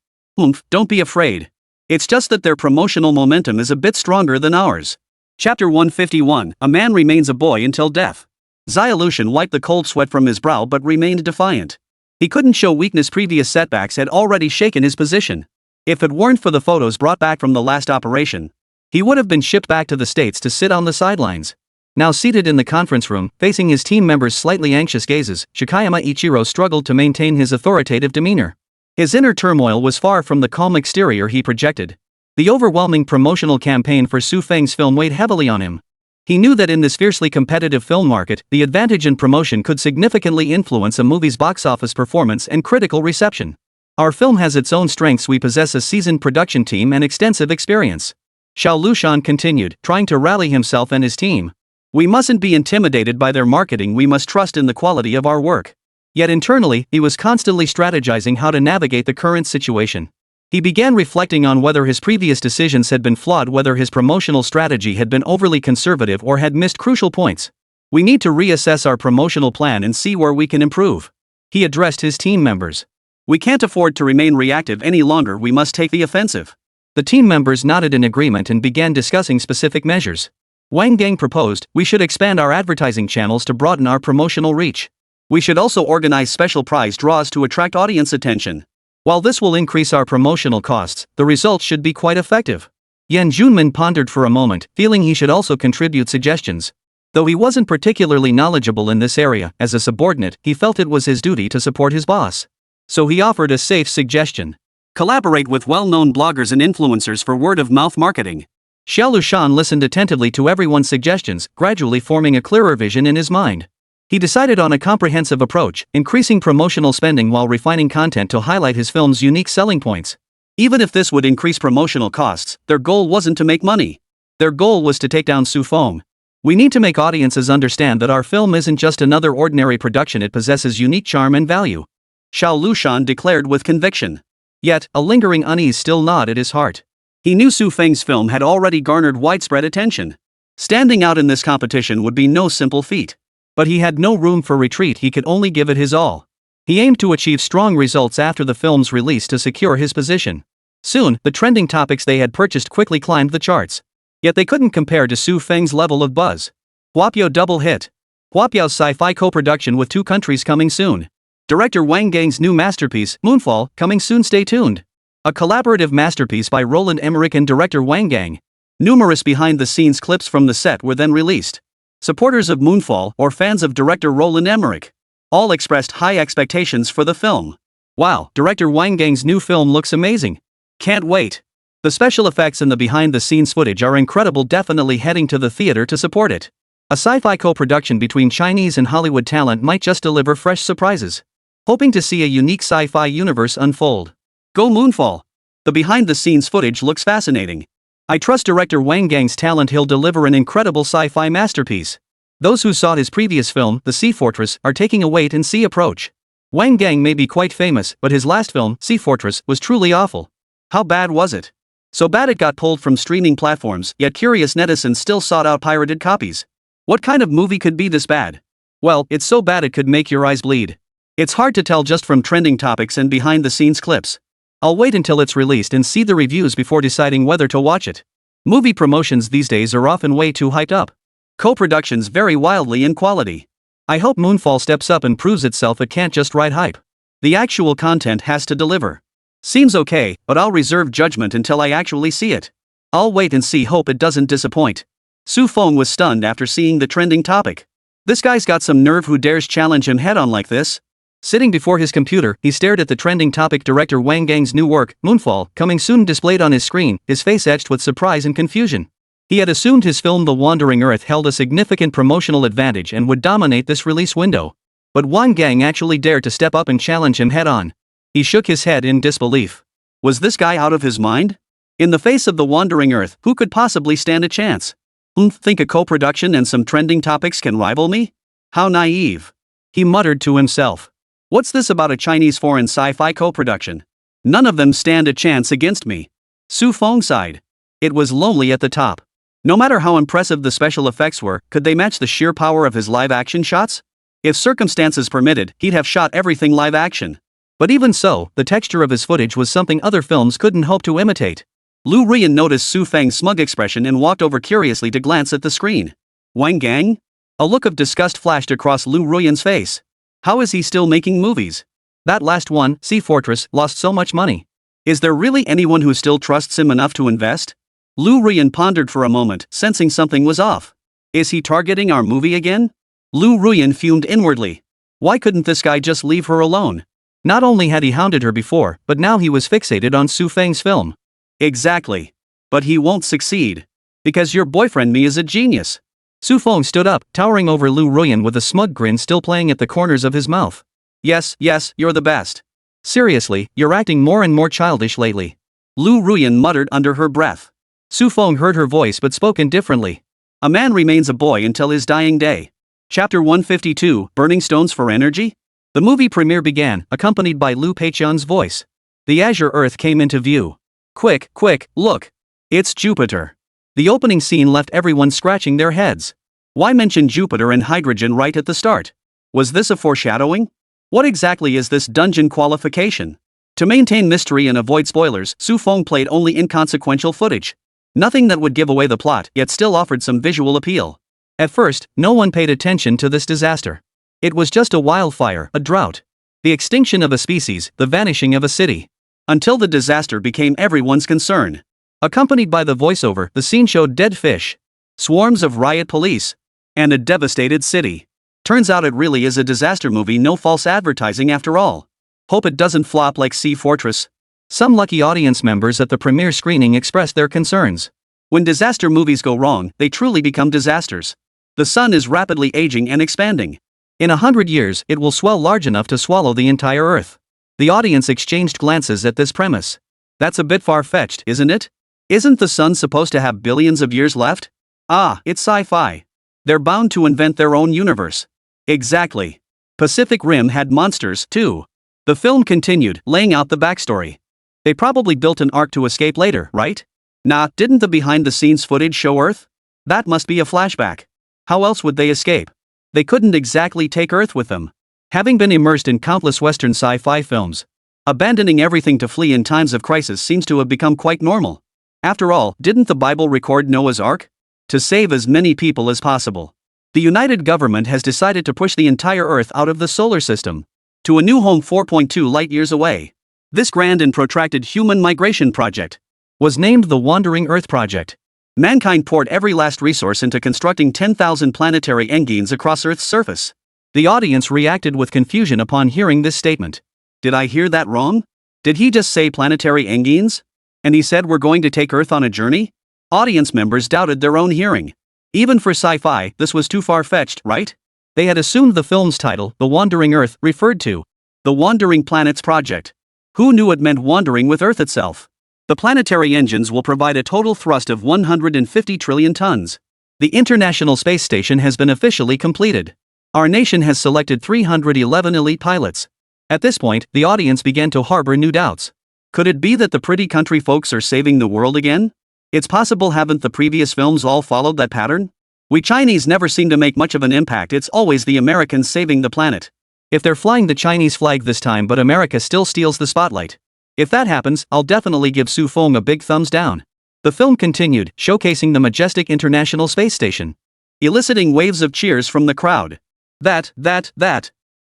Don't be afraid. It's just that their promotional momentum is a bit stronger than ours. Chapter 151, A Man Remains a Boy Until Death. Xia Lushan wiped the cold sweat from his brow but remained defiant. He couldn't show weakness, previous setbacks had already shaken his position. If it weren't for the photos brought back from the last operation, he would have been shipped back to the States to sit on the sidelines. Now seated in the conference room, facing his team members' slightly anxious gazes, Shikayama Ichiro struggled to maintain his authoritative demeanor. His inner turmoil was far from the calm exterior he projected. The overwhelming promotional campaign for Su Feng's film weighed heavily on him. He knew that in this fiercely competitive film market, the advantage in promotion could significantly influence a movie's box office performance and critical reception. Our film has its own strengths. We possess a seasoned production team and extensive experience. Xiao Lushan continued, trying to rally himself and his team. We mustn't be intimidated by their marketing. We must trust in the quality of our work. Yet internally, he was constantly strategizing how to navigate the current situation. He began reflecting on whether his previous decisions had been flawed, whether his promotional strategy had been overly conservative or had missed crucial points. We need to reassess our promotional plan and see where we can improve. He addressed his team members. We can't afford to remain reactive any longer. We must take the offensive. The team members nodded in agreement and began discussing specific measures. Wang Gang proposed, we should expand our advertising channels to broaden our promotional reach. We should also organize special prize draws to attract audience attention. While this will increase our promotional costs, the results should be quite effective. Yan Junmin pondered for a moment, feeling he should also contribute suggestions. Though he wasn't particularly knowledgeable in this area, as a subordinate, he felt it was his duty to support his boss. So he offered a safe suggestion. Collaborate with well-known bloggers and influencers for word-of-mouth marketing. Xiao Lushan listened attentively to everyone's suggestions, gradually forming a clearer vision in his mind. He decided on a comprehensive approach, increasing promotional spending while refining content to highlight his film's unique selling points. Even if this would increase promotional costs, their goal wasn't to make money. Their goal was to take down Su Feng. We need to make audiences understand that our film isn't just another ordinary production, it possesses unique charm and value. Xiao Lushan declared with conviction. Yet, a lingering unease still gnawed at his heart. He knew Su Feng's film had already garnered widespread attention. Standing out in this competition would be no simple feat. But he had no room for retreat. He could only give it his all. He aimed to achieve strong results after the film's release to secure his position. Soon, the trending topics they had purchased quickly climbed the charts. Yet they couldn't compare to Su Feng's level of buzz. Huapiao double hit. Huapiao's sci-fi co-production with 2 countries coming soon. Director Wang Gang's new masterpiece, Moonfall, coming soon. Stay tuned. A collaborative masterpiece by Roland Emmerich and director Wang Gang. Numerous behind-the-scenes clips from the set were then released. Supporters of Moonfall, or fans of director Roland Emmerich, all expressed high expectations for the film. Wow, director Wang Gang's new film looks amazing. Can't wait. The special effects and the behind-the-scenes footage are incredible. Definitely heading to the theater to support it. A sci-fi co-production between Chinese and Hollywood talent might just deliver fresh surprises. Hoping to see a unique sci-fi universe unfold. Go Moonfall. The behind-the-scenes footage looks fascinating. I trust director Wang Gang's talent. He'll deliver an incredible sci-fi masterpiece. Those who saw his previous film, The Sea Fortress, are taking a wait-and-see approach. Wang Gang may be quite famous, but his last film, Sea Fortress, was truly awful. How bad was it? So bad it got pulled from streaming platforms, yet curious netizens still sought out pirated copies. What kind of movie could be this bad? Well, it's so bad it could make your eyes bleed. It's hard to tell just from trending topics and behind-the-scenes clips. I'll wait until it's released and see the reviews before deciding whether to watch it. Movie promotions these days are often way too hyped up. Co-productions vary wildly in quality. I hope Moonfall steps up and proves itself. It can't just ride hype. The actual content has to deliver. Seems okay, but I'll reserve judgment until I actually see it. I'll wait and see. Hope it doesn't disappoint. Su Feng was stunned after seeing the trending topic. This guy's got some nerve. Who dares challenge him head-on like this? Sitting before his computer, he stared at the trending topic. Director Wang Gang's new work, Moonfall, coming soon, displayed on his screen, his face etched with surprise and confusion. He had assumed his film The Wandering Earth held a significant promotional advantage and would dominate this release window. But Wang Gang actually dared to step up and challenge him head-on. He shook his head in disbelief. Was this guy out of his mind? In the face of The Wandering Earth, who could possibly stand a chance? Think a co-production and some trending topics can rival me? How naive. He muttered to himself. What's this about a Chinese foreign sci-fi co-production? None of them stand a chance against me. Su Feng sighed. It was lonely at the top. No matter how impressive the special effects were, could they match the sheer power of his live-action shots? If circumstances permitted, he'd have shot everything live-action. But even so, the texture of his footage was something other films couldn't hope to imitate. Lu Rian noticed Su Feng's smug expression and walked over curiously to glance at the screen. Wang Gang? A look of disgust flashed across Lu Ruyan's face. How is he still making movies? That last one, Sea Fortress, lost so much money. Is there really anyone who still trusts him enough to invest? Lu Ruyan pondered for a moment, sensing something was off. Is he targeting our movie again? Lu Ruyan fumed inwardly. Why couldn't this guy just leave her alone? Not only had he hounded her before, but now he was fixated on Su Feng's film. Exactly. But he won't succeed. Because your boyfriend me is a genius. Su Feng stood up, towering over Lu Ruyan with a smug grin still playing at the corners of his mouth. Yes, you're the best. Seriously, you're acting more and more childish lately. Lu Ruyan muttered under her breath. Su Feng heard her voice but spoke indifferently. A man remains a boy until his dying day. Chapter 152, Burning Stones for Energy? The movie premiere began, accompanied by Lu Peiqian's voice. The azure Earth came into view. Quick, look. It's Jupiter. The opening scene left everyone scratching their heads. Why mention Jupiter and hydrogen right at the start? Was this a foreshadowing? What exactly is this dungeon qualification? To maintain mystery and avoid spoilers, Su Feng played only inconsequential footage. Nothing that would give away the plot, yet still offered some visual appeal. At first, no one paid attention to this disaster. It was just a wildfire, a drought. The extinction of a species, the vanishing of a city. Until the disaster became everyone's concern. Accompanied by the voiceover, the scene showed dead fish, swarms of riot police, and a devastated city. Turns out it really is a disaster movie, no false advertising after all. Hope it doesn't flop like Sea Fortress. Some lucky audience members at the premiere screening expressed their concerns. When disaster movies go wrong, they truly become disasters. The sun is rapidly aging and expanding. In 100 years, it will swell large enough to swallow the entire Earth. The audience exchanged glances at this premise. That's a bit far-fetched, isn't it? Isn't the sun supposed to have billions of years left? It's sci-fi. They're bound to invent their own universe. Exactly. Pacific Rim had monsters, too. The film continued, laying out the backstory. They probably built an ark to escape later, right? Nah, didn't the behind-the-scenes footage show Earth? That must be a flashback. How else would they escape? They couldn't exactly take Earth with them. Having been immersed in countless Western sci-fi films, abandoning everything to flee in times of crisis seems to have become quite normal. After all, didn't the Bible record Noah's Ark? To save as many people as possible. The United Government has decided to push the entire Earth out of the solar system to a new home 4.2 light-years away. This grand and protracted human migration project was named the Wandering Earth Project. Mankind poured every last resource into constructing 10,000 planetary engines across Earth's surface. The audience reacted with confusion upon hearing this statement. Did I hear that wrong? Did he just say planetary engines? And he said we're going to take Earth on a journey? Audience members doubted their own hearing. Even for sci-fi, this was too far-fetched, right? They had assumed the film's title, The Wandering Earth, referred to the Wandering Planets Project. Who knew it meant wandering with Earth itself? The planetary engines will provide a total thrust of 150 trillion tons. The International Space Station has been officially completed. Our nation has selected 311 elite pilots. At this point, the audience began to harbor new doubts. Could it be that the pretty country folks are saving the world again? It's possible, haven't the previous films all followed that pattern? We Chinese never seem to make much of an impact, it's always the Americans saving the planet. If they're flying the Chinese flag this time but America still steals the spotlight. If that happens, I'll definitely give Su Feng a big thumbs down. The film continued, showcasing the majestic International Space Station, eliciting waves of cheers from the crowd. That.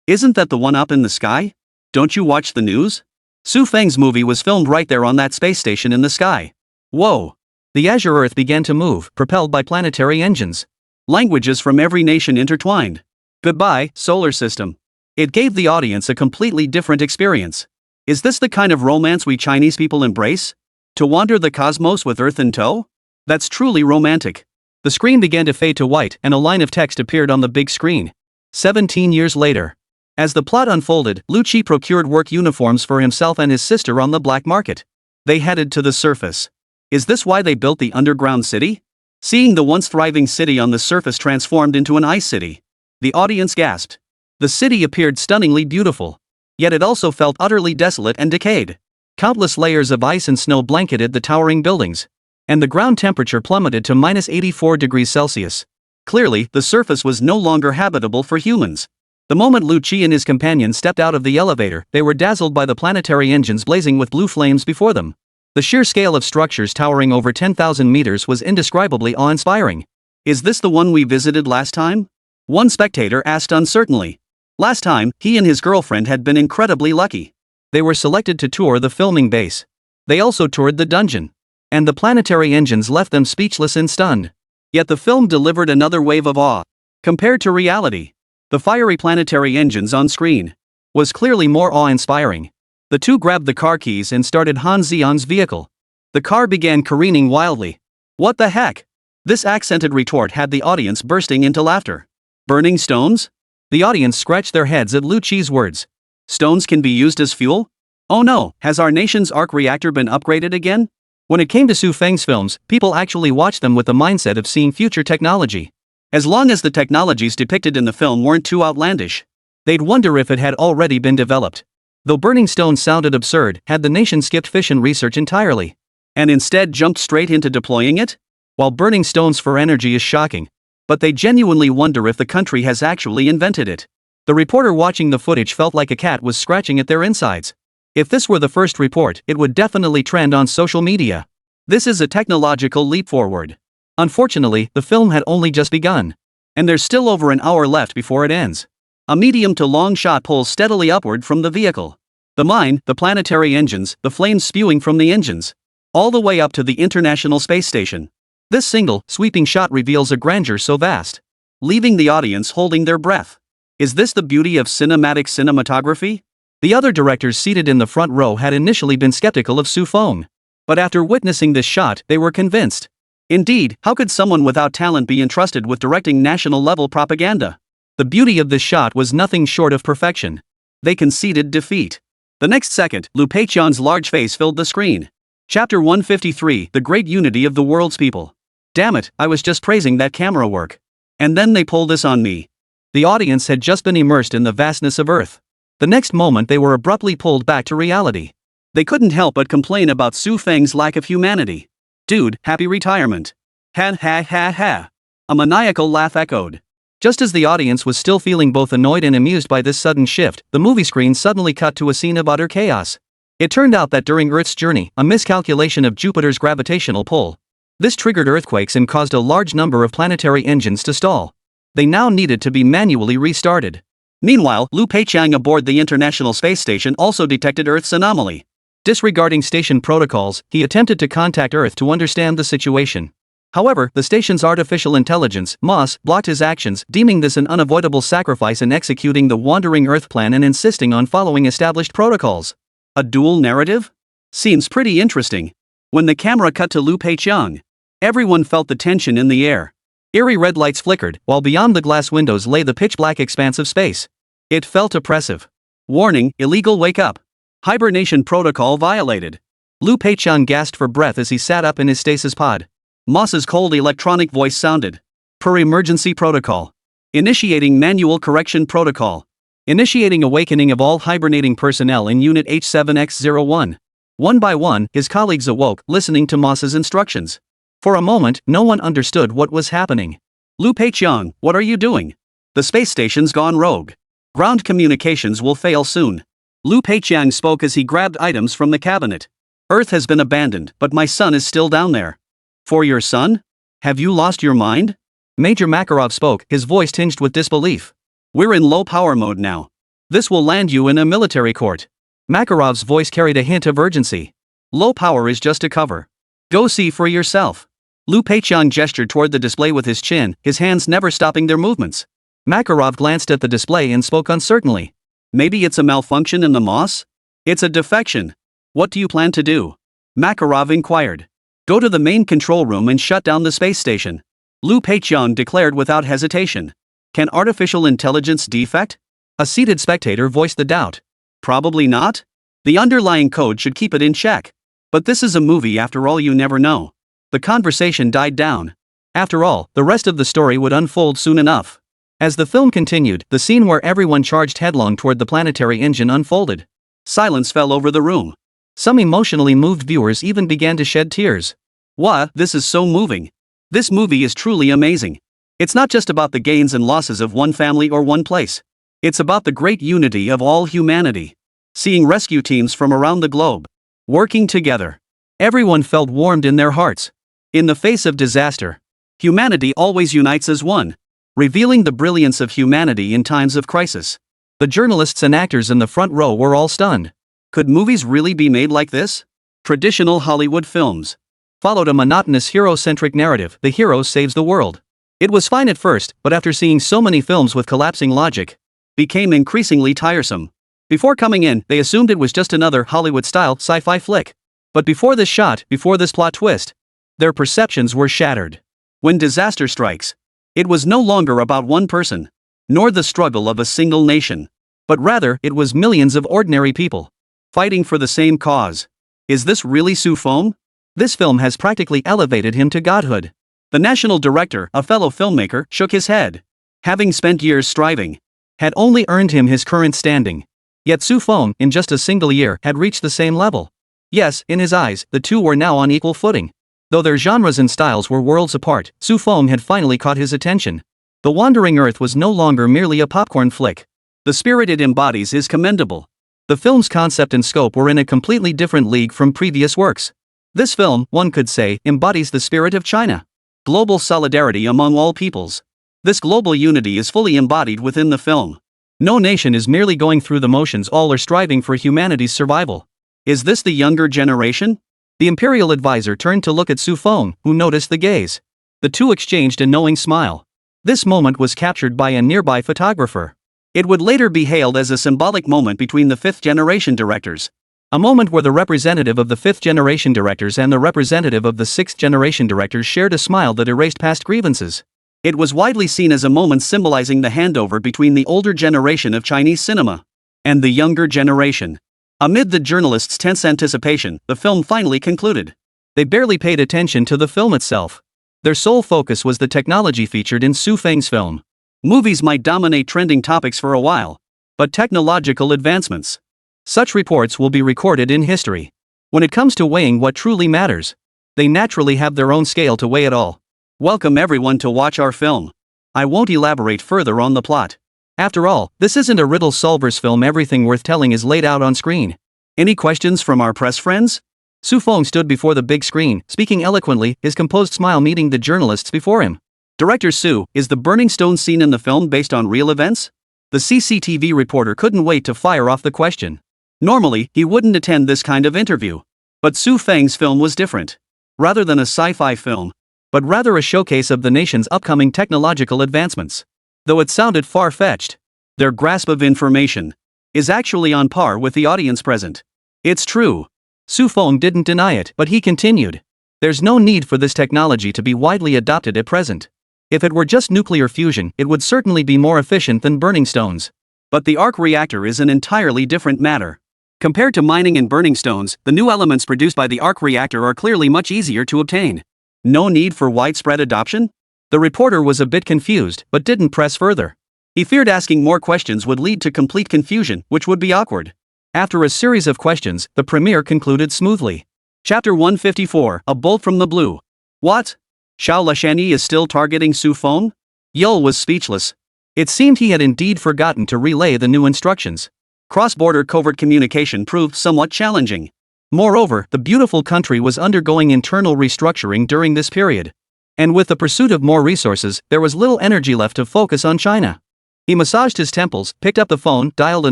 Isn't that the one up in the sky? Don't you watch the news? Su Feng's movie was filmed right there on that space station in the sky. Whoa! The azure Earth began to move, propelled by planetary engines. Languages from every nation intertwined. Goodbye, solar system. It gave the audience a completely different experience. Is this the kind of romance we Chinese people embrace? To wander the cosmos with Earth in tow? That's truly romantic. The screen began to fade to white and a line of text appeared on the big screen. 17 years later. As the plot unfolded, Lu Qi procured work uniforms for himself and his sister on the black market. They headed to the surface. Is this why they built the underground city? Seeing the once thriving city on the surface transformed into an ice city. The audience gasped. The city appeared stunningly beautiful. Yet it also felt utterly desolate and decayed. Countless layers of ice and snow blanketed the towering buildings. And the ground temperature plummeted to -84 degrees Celsius. Clearly, the surface was no longer habitable for humans. The moment Lu Qi and his companion stepped out of the elevator, they were dazzled by the planetary engines blazing with blue flames before them. The sheer scale of structures towering over 10,000 meters was indescribably awe-inspiring. Is this the one we visited last time? One spectator asked uncertainly. Last time, he and his girlfriend had been incredibly lucky. They were selected to tour the filming base. They also toured the dungeon. And the planetary engines left them speechless and stunned. Yet the film delivered another wave of awe. Compared to reality, the fiery planetary engines on screen was clearly more awe-inspiring. The two grabbed the car keys and started Han Zion's vehicle. The car began careening wildly. What the heck? This accented retort had the audience bursting into laughter. Burning stones? The audience scratched their heads at Liu Chi's words. Stones can be used as fuel? Oh no, has our nation's arc reactor been upgraded again? When it came to Su Feng's films, people actually watched them with the mindset of seeing future technology. As long as the technologies depicted in the film weren't too outlandish, they'd wonder if it had already been developed. Though burning stones sounded absurd, had the nation skipped fission research entirely and instead jumped straight into deploying it? While burning stones for energy is shocking, but they genuinely wonder if the country has actually invented it. The reporter watching the footage felt like a cat was scratching at their insides. If this were the first report, it would definitely trend on social media. This is a technological leap forward. Unfortunately, the film had only just begun. And there's still over an hour left before it ends. A medium to long shot pulls steadily upward from the vehicle. The mine, the planetary engines, the flames spewing from the engines. All the way up to the International Space Station. This single, sweeping shot reveals a grandeur so vast, leaving the audience holding their breath. Is this the beauty of cinematic cinematography? The other directors seated in the front row had initially been skeptical of Su Feng. But after witnessing this shot, they were convinced. Indeed, how could someone without talent be entrusted with directing national-level propaganda? The beauty of this shot was nothing short of perfection. They conceded defeat. The next second, Liu Peiqiang's large face filled the screen. Chapter 153, The Great Unity of the World's People. Damn it, I was just praising that camera work. And then they pulled this on me. The audience had just been immersed in the vastness of Earth. The next moment they were abruptly pulled back to reality. They couldn't help but complain about Su Feng's lack of humanity. Dude, happy retirement. Ha ha ha ha. A maniacal laugh echoed. Just as the audience was still feeling both annoyed and amused by this sudden shift, the movie screen suddenly cut to a scene of utter chaos. It turned out that during Earth's journey, a miscalculation of Jupiter's gravitational pull. This triggered earthquakes and caused a large number of planetary engines to stall. They now needed to be manually restarted. Meanwhile, Liu Peiqiang aboard the International Space Station also detected Earth's anomaly. Disregarding station protocols, he attempted to contact Earth to understand the situation. However, the station's artificial intelligence, MOS, blocked his actions, deeming this an unavoidable sacrifice in executing the Wandering Earth plan and insisting on following established protocols. A dual narrative? Seems pretty interesting. When the camera cut to Liu Peiqiang, everyone felt the tension in the air. Eerie red lights flickered, while beyond the glass windows lay the pitch-black expanse of space. It felt oppressive. Warning, illegal wake up. Hibernation protocol violated. Liu Peiqiang gasped for breath as he sat up in his stasis pod. Moss's cold electronic voice sounded. Per emergency protocol. Initiating manual correction protocol. Initiating awakening of all hibernating personnel in Unit H7X01. One by one, his colleagues awoke, listening to Moss's instructions. For a moment, no one understood what was happening. Liu Peiqiang, what are you doing? The space station's gone rogue. Ground communications will fail soon. Liu Peiqiang spoke as he grabbed items from the cabinet. Earth has been abandoned, but my son is still down there. For your son? Have you lost your mind? Major Makarov spoke, his voice tinged with disbelief. We're in low power mode now. This will land you in a military court. Makarov's voice carried a hint of urgency. Low power is just a cover. Go see for yourself. Liu Peiqiang gestured toward the display with his chin, his hands never stopping their movements. Makarov glanced at the display and spoke uncertainly. Maybe it's a malfunction in the MOS? It's a defection. What do you plan to do? Makarov inquired. Go to the main control room and shut down the space station. Liu Peiqiang declared without hesitation. Can artificial intelligence defect? A seated spectator voiced the doubt. Probably not. The underlying code should keep it in check. But this is a movie after all, you never know. The conversation died down. After all, the rest of the story would unfold soon enough. As the film continued, the scene where everyone charged headlong toward the planetary engine unfolded. Silence fell over the room. Some emotionally moved viewers even began to shed tears. Wow, this is so moving. This movie is truly amazing. It's not just about the gains and losses of one family or one place. It's about the great unity of all humanity. Seeing rescue teams from around the globe working together. Everyone felt warmed in their hearts. In the face of disaster, humanity always unites as one, revealing the brilliance of humanity in times of crisis. The journalists and actors in the front row were all stunned. Could movies really be made like this? Traditional Hollywood films followed a monotonous hero-centric narrative. The hero saves the world. It was fine at first, but after seeing so many films with collapsing logic, became increasingly tiresome. Before coming in, they assumed it was just another Hollywood-style sci-fi flick. But before this shot, before this plot twist, their perceptions were shattered. When disaster strikes, it was no longer about one person, nor the struggle of a single nation, but rather it was millions of ordinary people fighting for the same cause. Is this really Su Feng? This film has practically elevated him to godhood. The national director, a fellow filmmaker, shook his head. Having spent years striving, had only earned him his current standing. Yet Su Feng, in just a single year, had reached the same level. Yes, in his eyes, the two were now on equal footing. Though their genres and styles were worlds apart, Su Feng had finally caught his attention. The Wandering Earth was no longer merely a popcorn flick. The spirit it embodies is commendable. The film's concept and scope were in a completely different league from previous works. This film, one could say, embodies the spirit of China. Global solidarity among all peoples. This global unity is fully embodied within the film. No nation is merely going through the motions, all are striving for humanity's survival. Is this the younger generation? The imperial advisor turned to look at Su Feng, who noticed the gaze. The two exchanged a knowing smile. This moment was captured by a nearby photographer. It would later be hailed as a symbolic moment between the fifth-generation directors. A moment where the representative of the fifth-generation directors and the representative of the sixth-generation directors shared a smile that erased past grievances. It was widely seen as a moment symbolizing the handover between the older generation of Chinese cinema and the younger generation. Amid the journalists' tense anticipation, the film finally concluded. They barely paid attention to the film itself. Their sole focus was the technology featured in Su Feng's film. Movies might dominate trending topics for a while, but technological advancements, such reports will be recorded in history. When it comes to weighing what truly matters, they naturally have their own scale to weigh it all. Welcome everyone to watch our film. I won't elaborate further on the plot. After all, this isn't a riddle solver's film. Everything worth telling is laid out on screen. Any questions from our press friends? Su Feng stood before the big screen, speaking eloquently, his composed smile meeting the journalists before him. Director Su, is the burning stone scene in the film based on real events? The CCTV reporter couldn't wait to fire off the question. Normally, he wouldn't attend this kind of interview. But Su Feng's film was different. Rather than a sci-fi film, but rather a showcase of the nation's upcoming technological advancements. Though it sounded far-fetched, their grasp of information is actually on par with the audience present. It's true. Su Feng didn't deny it, but he continued. There's no need for this technology to be widely adopted at present. If it were just nuclear fusion, it would certainly be more efficient than burning stones. But the arc reactor is an entirely different matter. Compared to mining and burning stones, the new elements produced by the arc reactor are clearly much easier to obtain. No need for widespread adoption? The reporter was a bit confused, but didn't press further. He feared asking more questions would lead to complete confusion, which would be awkward. After a series of questions, the premiere concluded smoothly. Chapter 154, A Bolt from the Blue. What? Xiao Lashani is still targeting Su Feng? Yul was speechless. It seemed he had indeed forgotten to relay the new instructions. Cross-border covert communication proved somewhat challenging. Moreover, the beautiful country was undergoing internal restructuring during this period. And with the pursuit of more resources, there was little energy left to focus on China. He massaged his temples, picked up the phone, dialed a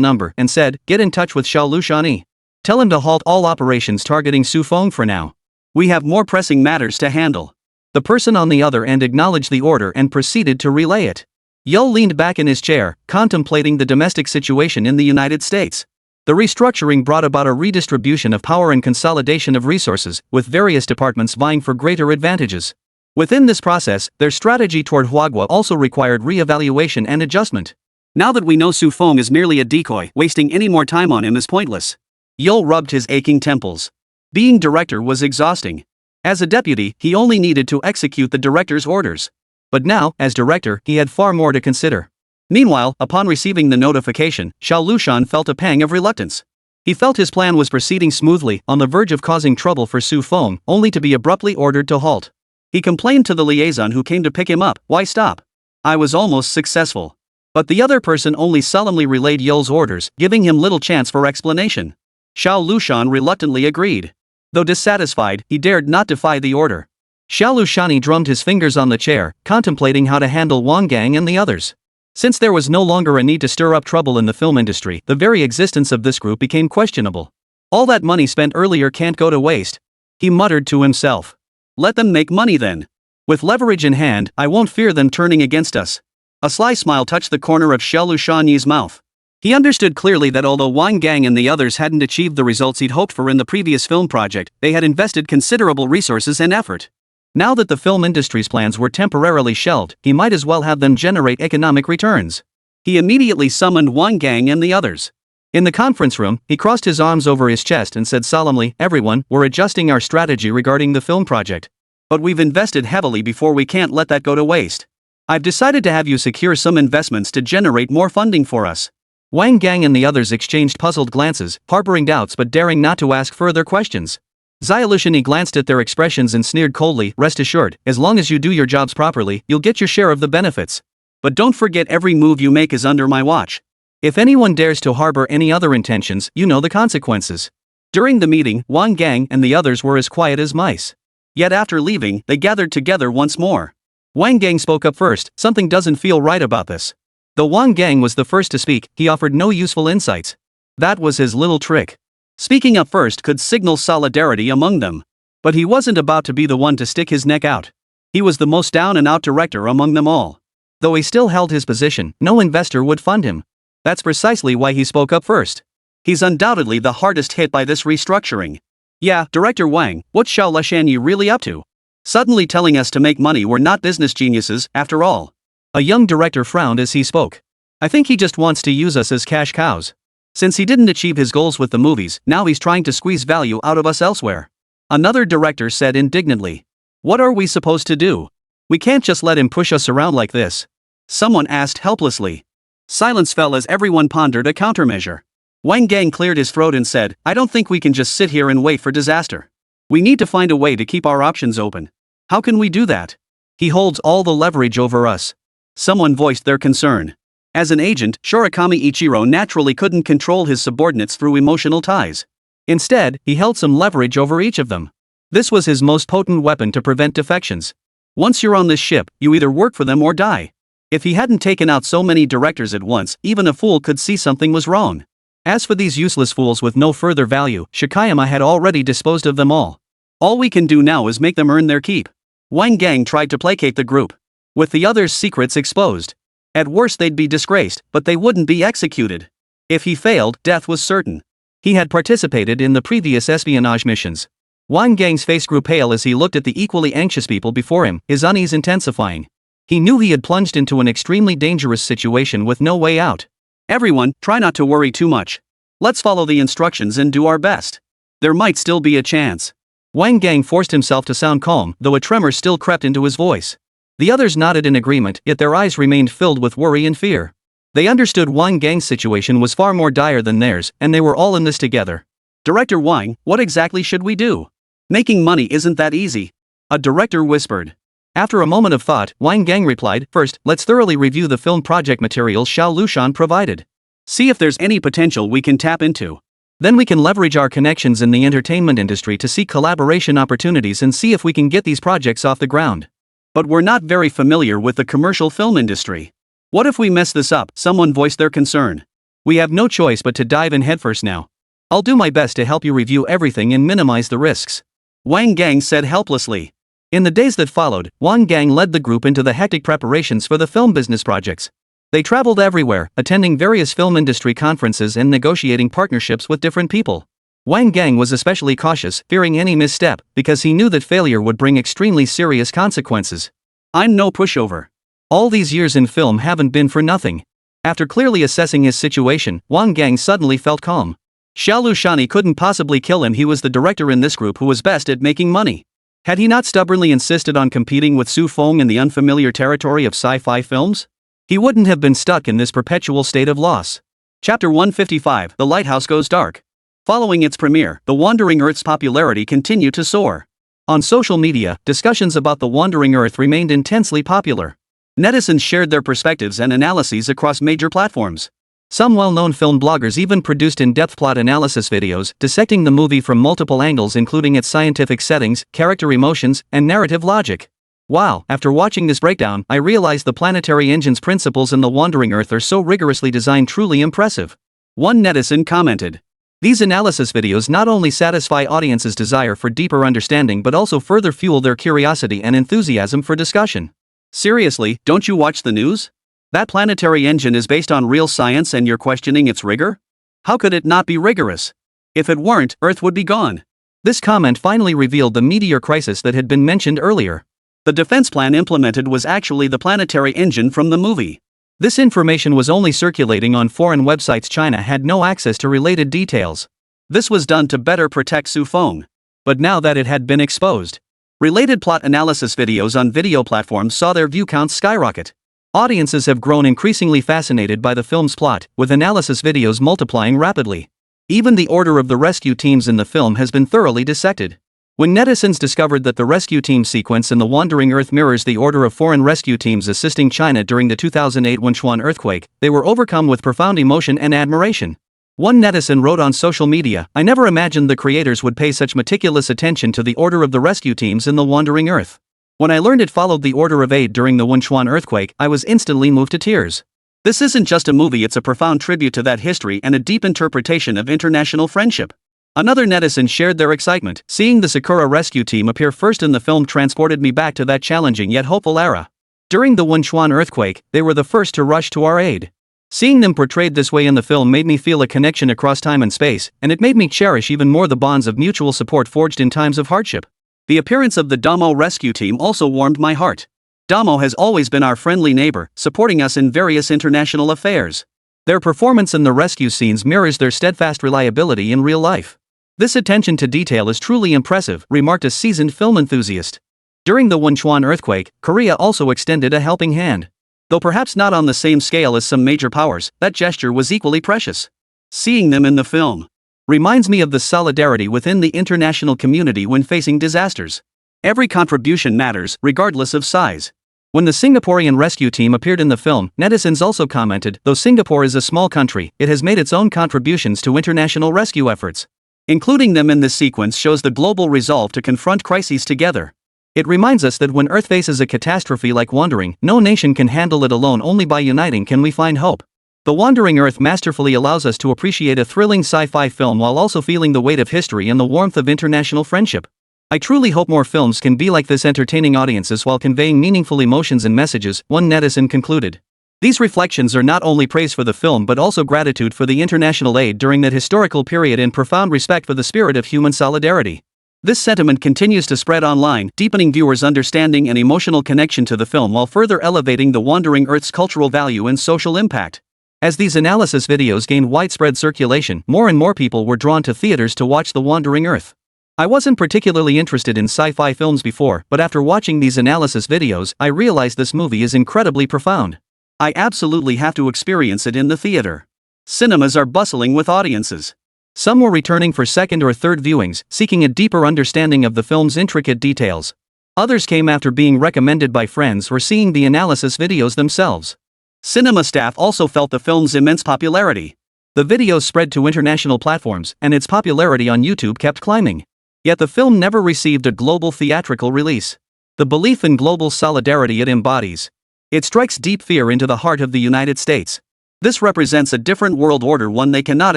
number, and said, "Get in touch with Xiao Lushani. Tell him to halt all operations targeting Su Feng for now. We have more pressing matters to handle." The person on the other end acknowledged the order and proceeded to relay it. Yul leaned back in his chair, contemplating the domestic situation in the United States. The restructuring brought about a redistribution of power and consolidation of resources, with various departments vying for greater advantages. Within this process, their strategy toward Huagua also required re-evaluation and adjustment. Now that we know Su Feng is merely a decoy, wasting any more time on him is pointless. Yul rubbed his aching temples. Being director was exhausting. As a deputy, he only needed to execute the director's orders. But now, as director, he had far more to consider. Meanwhile, upon receiving the notification, Xiao Lushan felt a pang of reluctance. He felt his plan was proceeding smoothly, on the verge of causing trouble for Su Feng, only to be abruptly ordered to halt. He complained to the liaison who came to pick him up, "Why stop? I was almost successful." But the other person only solemnly relayed Yul's orders, giving him little chance for explanation. Xiao Lushan reluctantly agreed. Though dissatisfied, he dared not defy the order. Xiao Lushani drummed his fingers on the chair, contemplating how to handle Wang Gang and the others. Since there was no longer a need to stir up trouble in the film industry, the very existence of this group became questionable. All that money spent earlier can't go to waste, he muttered to himself. Let them make money then. With leverage in hand, I won't fear them turning against us. A sly smile touched the corner of Xiao Lushani's mouth. He understood clearly that although Wang Gang and the others hadn't achieved the results he'd hoped for in the previous film project, they had invested considerable resources and effort. Now that the film industry's plans were temporarily shelved, he might as well have them generate economic returns. He immediately summoned Wang Gang and the others. In the conference room, he crossed his arms over his chest and said solemnly, "Everyone, we're adjusting our strategy regarding the film project. But we've invested heavily before, we can't let that go to waste. I've decided to have you secure some investments to generate more funding for us." Wang Gang and the others exchanged puzzled glances, harboring doubts but daring not to ask further questions. Xiaolushani glanced at their expressions and sneered coldly, "Rest assured, as long as you do your jobs properly, you'll get your share of the benefits. But don't forget, every move you make is under my watch. If anyone dares to harbor any other intentions, you know the consequences." During the meeting, Wang Gang and the others were as quiet as mice. Yet after leaving, they gathered together once more. Wang Gang spoke up first. "Something doesn't feel right about this." Though Wang Gang was the first to speak, he offered no useful insights. That was his little trick. Speaking up first could signal solidarity among them. But he wasn't about to be the one to stick his neck out. He was the most down-and-out director among them all. Though he still held his position, no investor would fund him. That's precisely why he spoke up first. He's undoubtedly the hardest hit by this restructuring. "Yeah, Director Wang, what's Xiao Lushani really up to? Suddenly telling us to make money, we're not business geniuses, after all." A young director frowned as he spoke. "I think he just wants to use us as cash cows. Since he didn't achieve his goals with the movies, now he's trying to squeeze value out of us elsewhere." Another director said indignantly. "What are we supposed to do? We can't just let him push us around like this." Someone asked helplessly. Silence fell as everyone pondered a countermeasure. Wang Gang cleared his throat and said, "I don't think we can just sit here and wait for disaster. We need to find a way to keep our options open." "How can we do that? He holds all the leverage over us." Someone voiced their concern. As an agent, Shorakami Ichiro naturally couldn't control his subordinates through emotional ties. Instead, he held some leverage over each of them. This was his most potent weapon to prevent defections. Once you're on this ship, you either work for them or die. If he hadn't taken out so many directors at once, even a fool could see something was wrong. As for these useless fools with no further value, Shikayama had already disposed of them all. All we can do now is make them earn their keep. Wang Gang tried to placate the group. With the others' secrets exposed, at worst they'd be disgraced, but they wouldn't be executed. If he failed, death was certain. He had participated in the previous espionage missions. Wang Gang's face grew pale as he looked at the equally anxious people before him, his unease intensifying. He knew he had plunged into an extremely dangerous situation with no way out. "Everyone, try not to worry too much. Let's follow the instructions and do our best. There might still be a chance." Wang Gang forced himself to sound calm, though a tremor still crept into his voice. The others nodded in agreement, yet their eyes remained filled with worry and fear. They understood Wang Gang's situation was far more dire than theirs, and they were all in this together. "Director Wang, what exactly should we do? Making money isn't that easy," a director whispered. After a moment of thought, Wang Gang replied, "First, let's thoroughly review the film project materials Xiao Lushan provided. See if there's any potential we can tap into. Then we can leverage our connections in the entertainment industry to seek collaboration opportunities and see if we can get these projects off the ground. But we're not very familiar with the commercial film industry. What if we mess this up?" someone voiced their concern. "We have no choice but to dive in headfirst now. I'll do my best to help you review everything and minimize the risks," Wang Gang said helplessly. In the days that followed, Wang Gang led the group into the hectic preparations for the film business projects. They traveled everywhere, attending various film industry conferences and negotiating partnerships with different people. Wang Gang was especially cautious, fearing any misstep, because he knew that failure would bring extremely serious consequences. "I'm no pushover. All these years in film haven't been for nothing." After clearly assessing his situation, Wang Gang suddenly felt calm. Xiao Lushani couldn't possibly kill him. He was the director in this group who was best at making money. Had he not stubbornly insisted on competing with Su Feng in the unfamiliar territory of sci-fi films, he wouldn't have been stuck in this perpetual state of loss. Chapter 155, The Lighthouse Goes Dark. Following its premiere, The Wandering Earth's popularity continued to soar. On social media, discussions about The Wandering Earth remained intensely popular. Netizens shared their perspectives and analyses across major platforms. Some well-known film bloggers even produced in-depth plot analysis videos, dissecting the movie from multiple angles including its scientific settings, character emotions, and narrative logic. Wow, after watching this breakdown, I realized the Planetary Engine's principles in the Wandering Earth are so rigorously designed, truly impressive. One netizen commented, "These analysis videos not only satisfy audiences' desire for deeper understanding but also further fuel their curiosity and enthusiasm for discussion. Seriously, don't you watch the news? That Planetary Engine is based on real science and you're questioning its rigor? How could it not be rigorous? If it weren't, Earth would be gone." This comment finally revealed the meteor crisis that had been mentioned earlier. The defense plan implemented was actually the Planetary Engine from the movie. This information was only circulating on foreign websites. China had no access to related details. This was done to better protect Su Feng. But now that it had been exposed, related plot analysis videos on video platforms saw their view counts skyrocket. Audiences have grown increasingly fascinated by the film's plot, with analysis videos multiplying rapidly. Even the order of the rescue teams in the film has been thoroughly dissected. When netizens discovered that the rescue team sequence in The Wandering Earth mirrors the order of foreign rescue teams assisting China during the 2008 Wenchuan earthquake, they were overcome with profound emotion and admiration. One netizen wrote on social media, "I never imagined the creators would pay such meticulous attention to the order of the rescue teams in The Wandering Earth. When I learned it followed the order of aid during the Wenchuan earthquake, I was instantly moved to tears. This isn't just a movie, it's a profound tribute to that history and a deep interpretation of international friendship." Another netizen shared their excitement. "Seeing the Sakura rescue team appear first in the film transported me back to that challenging yet hopeful era. During the Wenchuan earthquake, they were the first to rush to our aid. Seeing them portrayed this way in the film made me feel a connection across time and space, and it made me cherish even more the bonds of mutual support forged in times of hardship." The appearance of the Damo rescue team also warmed my heart. Damo has always been our friendly neighbor, supporting us in various international affairs. Their performance in the rescue scenes mirrors their steadfast reliability in real life. "This attention to detail is truly impressive," remarked a seasoned film enthusiast. During the Wenchuan earthquake, Korea also extended a helping hand. Though perhaps not on the same scale as some major powers, that gesture was equally precious. Seeing them in the film reminds me of the solidarity within the international community when facing disasters. Every contribution matters, regardless of size. When the Singaporean rescue team appeared in the film, netizens also commented, "Though Singapore is a small country, it has made its own contributions to international rescue efforts. Including them in this sequence shows the global resolve to confront crises together. It reminds us that when Earth faces a catastrophe like wandering, no nation can handle it alone. Only by uniting can we find hope." The Wandering Earth masterfully allows us to appreciate a thrilling sci-fi film while also feeling the weight of history and the warmth of international friendship. I truly hope more films can be like this, entertaining audiences while conveying meaningful emotions and messages, one netizen concluded. These reflections are not only praise for the film but also gratitude for the international aid during that historical period and profound respect for the spirit of human solidarity. This sentiment continues to spread online, deepening viewers' understanding and emotional connection to the film while further elevating The Wandering Earth's cultural value and social impact. As these analysis videos gained widespread circulation, more and more people were drawn to theaters to watch The Wandering Earth. I wasn't particularly interested in sci-fi films before, but after watching these analysis videos, I realized this movie is incredibly profound. I absolutely have to experience it in the theater. Cinemas are bustling with audiences. Some were returning for second or third viewings, seeking a deeper understanding of the film's intricate details. Others came after being recommended by friends or seeing the analysis videos themselves. Cinema staff also felt the film's immense popularity. The videos spread to international platforms, and its popularity on YouTube kept climbing. Yet the film never received a global theatrical release. The belief in global solidarity it embodies. It strikes deep fear into the heart of the United States. This represents a different world order, one they cannot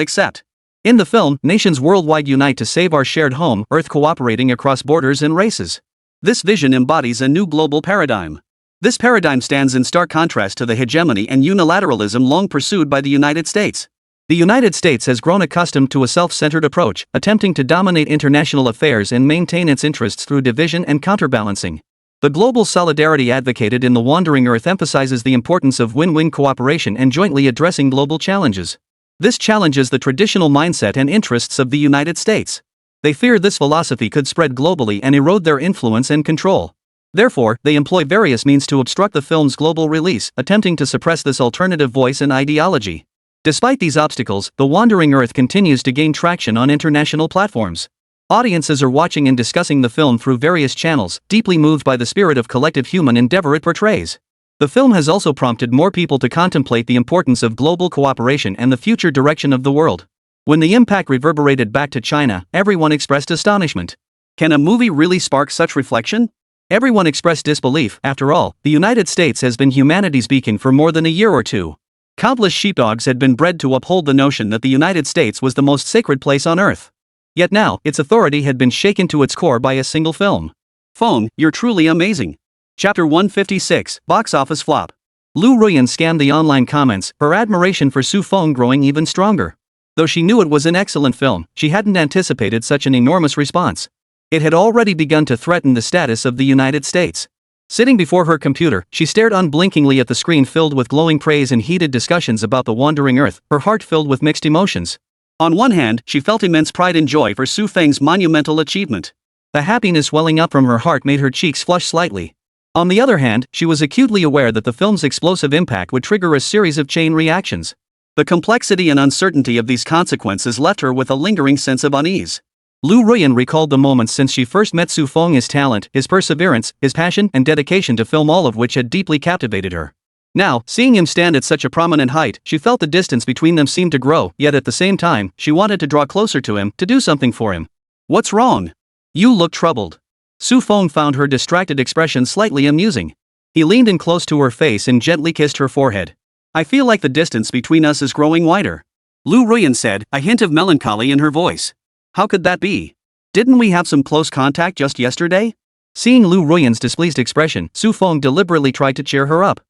accept. In the film, nations worldwide unite to save our shared home, Earth, cooperating across borders and races. This vision embodies a new global paradigm. This paradigm stands in stark contrast to the hegemony and unilateralism long pursued by the United States. The United States has grown accustomed to a self-centered approach, attempting to dominate international affairs and maintain its interests through division and counterbalancing. The global solidarity advocated in The Wandering Earth emphasizes the importance of win-win cooperation and jointly addressing global challenges. This challenges the traditional mindset and interests of the United States. They fear this philosophy could spread globally and erode their influence and control. Therefore, they employ various means to obstruct the film's global release, attempting to suppress this alternative voice and ideology. Despite these obstacles, The Wandering Earth continues to gain traction on international platforms. Audiences are watching and discussing the film through various channels, deeply moved by the spirit of collective human endeavor it portrays. The film has also prompted more people to contemplate the importance of global cooperation and the future direction of the world. When the impact reverberated back to China, everyone expressed astonishment. Can a movie really spark such reflection? Everyone expressed disbelief. After all, the United States has been humanity's beacon for more than a year or two. Countless sheepdogs had been bred to uphold the notion that the United States was the most sacred place on earth. Yet now, its authority had been shaken to its core by a single film. Phone, you're truly amazing. Chapter 156, Box Office Flop. Lu Ruyan scanned the online comments, her admiration for Su Feng growing even stronger. Though she knew it was an excellent film, she hadn't anticipated such an enormous response. It had already begun to threaten the status of the United States. Sitting before her computer, she stared unblinkingly at the screen filled with glowing praise and heated discussions about the wandering Earth, her heart filled with mixed emotions. On one hand, she felt immense pride and joy for Su Feng's monumental achievement. The happiness welling up from her heart made her cheeks flush slightly. On the other hand, she was acutely aware that the film's explosive impact would trigger a series of chain reactions. The complexity and uncertainty of these consequences left her with a lingering sense of unease. Lu Ruyan recalled the moments since she first met Su Feng, his talent, his perseverance, his passion and dedication to film, all of which had deeply captivated her. Now, seeing him stand at such a prominent height, she felt the distance between them seemed to grow, yet at the same time, she wanted to draw closer to him, to do something for him. What's wrong? You look troubled. Su Feng found her distracted expression slightly amusing. He leaned in close to her face and gently kissed her forehead. I feel like the distance between us is growing wider. Lu Ruyan said, a hint of melancholy in her voice. How could that be? Didn't we have some close contact just yesterday? Seeing Lu Ruyan's displeased expression, Su Feng deliberately tried to cheer her up.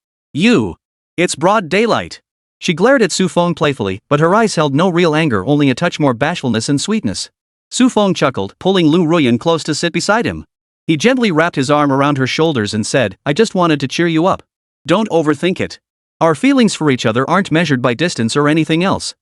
It's broad daylight. She glared at Su Feng playfully, but her eyes held no real anger, only a touch more bashfulness and sweetness. Su Feng chuckled, pulling Lu Ruyan close to sit beside him. He gently wrapped his arm around her shoulders and said, I just wanted to cheer you up. Don't overthink it. Our feelings for each other aren't measured by distance or anything else.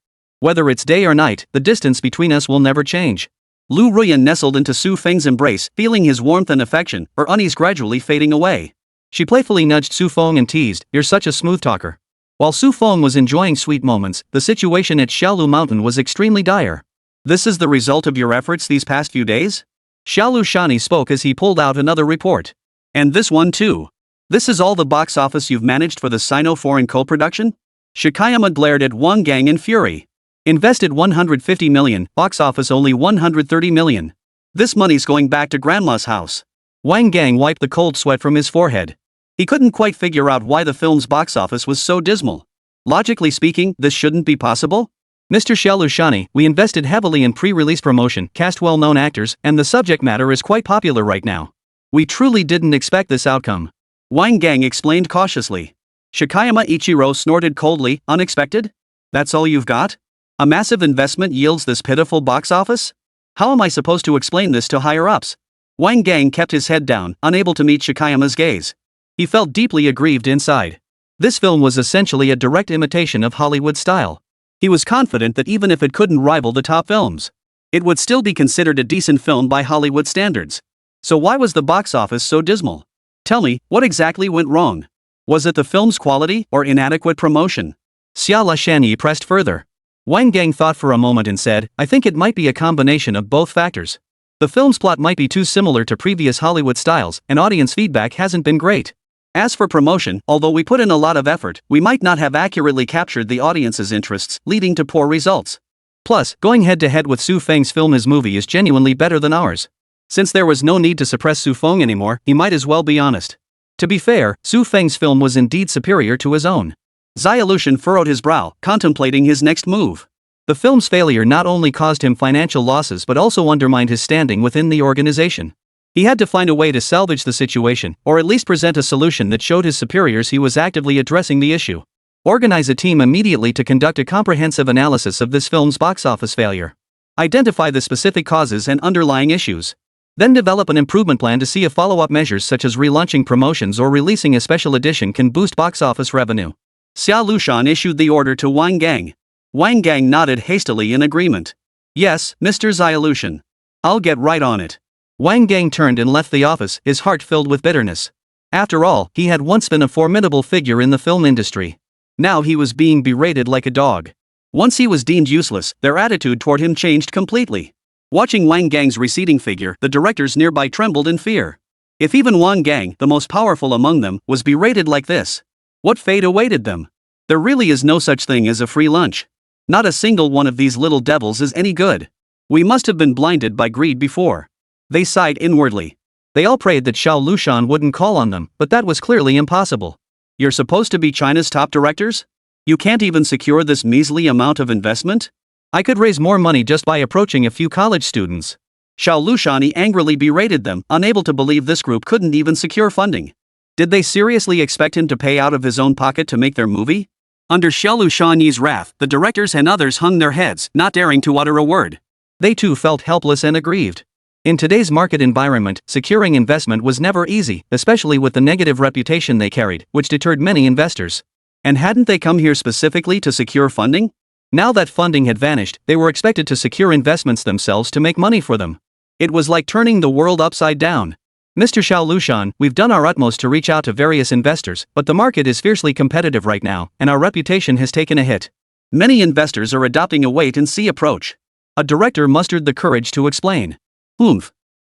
Whether it's day or night, the distance between us will never change. Lu Ruyan nestled into Su Feng's embrace, feeling his warmth and affection, her unease gradually fading away. She playfully nudged Su Feng and teased, you're such a smooth talker. While Su Feng was enjoying sweet moments, the situation at Xiaolu Mountain was extremely dire. This is the result of your efforts these past few days? Xiaolu Shani spoke as he pulled out another report. And this one too. This is all the box office you've managed for the Sino-foreign co-production? Shikayama glared at Wang Gang in fury. Invested 150 million, box office only 130 million. This money's going back to grandma's house. Wang Gang wiped the cold sweat from his forehead. He couldn't quite figure out why the film's box office was so dismal. Logically speaking, this shouldn't be possible? Mr. Xiaolu Shani, we invested heavily in pre-release promotion, cast well-known actors, and the subject matter is quite popular right now. We truly didn't expect this outcome. Wang Gang explained cautiously. Shikayama Ichiro snorted coldly, unexpected? That's all you've got? A massive investment yields this pitiful box office? How am I supposed to explain this to higher-ups? Wang Gang kept his head down, unable to meet Shikayama's gaze. He felt deeply aggrieved inside. This film was essentially a direct imitation of Hollywood style. He was confident that even if it couldn't rival the top films, it would still be considered a decent film by Hollywood standards. So why was the box office so dismal? Tell me, what exactly went wrong? Was it the film's quality or inadequate promotion? Xia Lashani pressed further. Wang Gang thought for a moment and said, I think it might be a combination of both factors. The film's plot might be too similar to previous Hollywood styles, and audience feedback hasn't been great. As for promotion, although we put in a lot of effort, we might not have accurately captured the audience's interests, leading to poor results. Plus, going head-to-head with Su Feng's film, his movie is genuinely better than ours. Since there was no need to suppress Su Feng anymore, he might as well be honest. To be fair, Su Feng's film was indeed superior to his own. Xiaolushan furrowed his brow, contemplating his next move. The film's failure not only caused him financial losses but also undermined his standing within the organization. He had to find a way to salvage the situation, or at least present a solution that showed his superiors he was actively addressing the issue. Organize a team immediately to conduct a comprehensive analysis of this film's box office failure. Identify the specific causes and underlying issues. Then develop an improvement plan to see if follow-up measures such as relaunching promotions or releasing a special edition can boost box office revenue. Xia Lushan issued the order to Wang Gang. Wang Gang nodded hastily in agreement. Yes, Mr. Xiaolushan. I'll get right on it. Wang Gang turned and left the office, his heart filled with bitterness. After all, he had once been a formidable figure in the film industry. Now he was being berated like a dog. Once he was deemed useless, their attitude toward him changed completely. Watching Wang Gang's receding figure, the directors nearby trembled in fear. If even Wang Gang, the most powerful among them, was berated like this, what fate awaited them? There really is no such thing as a free lunch. Not a single one of these little devils is any good. We must have been blinded by greed before. They sighed inwardly. They all prayed that Xiao Lushan wouldn't call on them, but that was clearly impossible. You're supposed to be China's top directors? You can't even secure this measly amount of investment? I could raise more money just by approaching a few college students. Xiao Lushani angrily berated them, unable to believe this group couldn't even secure funding. Did they seriously expect him to pay out of his own pocket to make their movie? Under Xiao Lushani's wrath, the directors and others hung their heads, not daring to utter a word. They too felt helpless and aggrieved. In today's market environment, securing investment was never easy, especially with the negative reputation they carried, which deterred many investors. And hadn't they come here specifically to secure funding? Now that funding had vanished, they were expected to secure investments themselves to make money for them. It was like turning the world upside down. Mr. Xiao Lushan, we've done our utmost to reach out to various investors, but the market is fiercely competitive right now, and our reputation has taken a hit. Many investors are adopting a wait-and-see approach. A director mustered the courage to explain.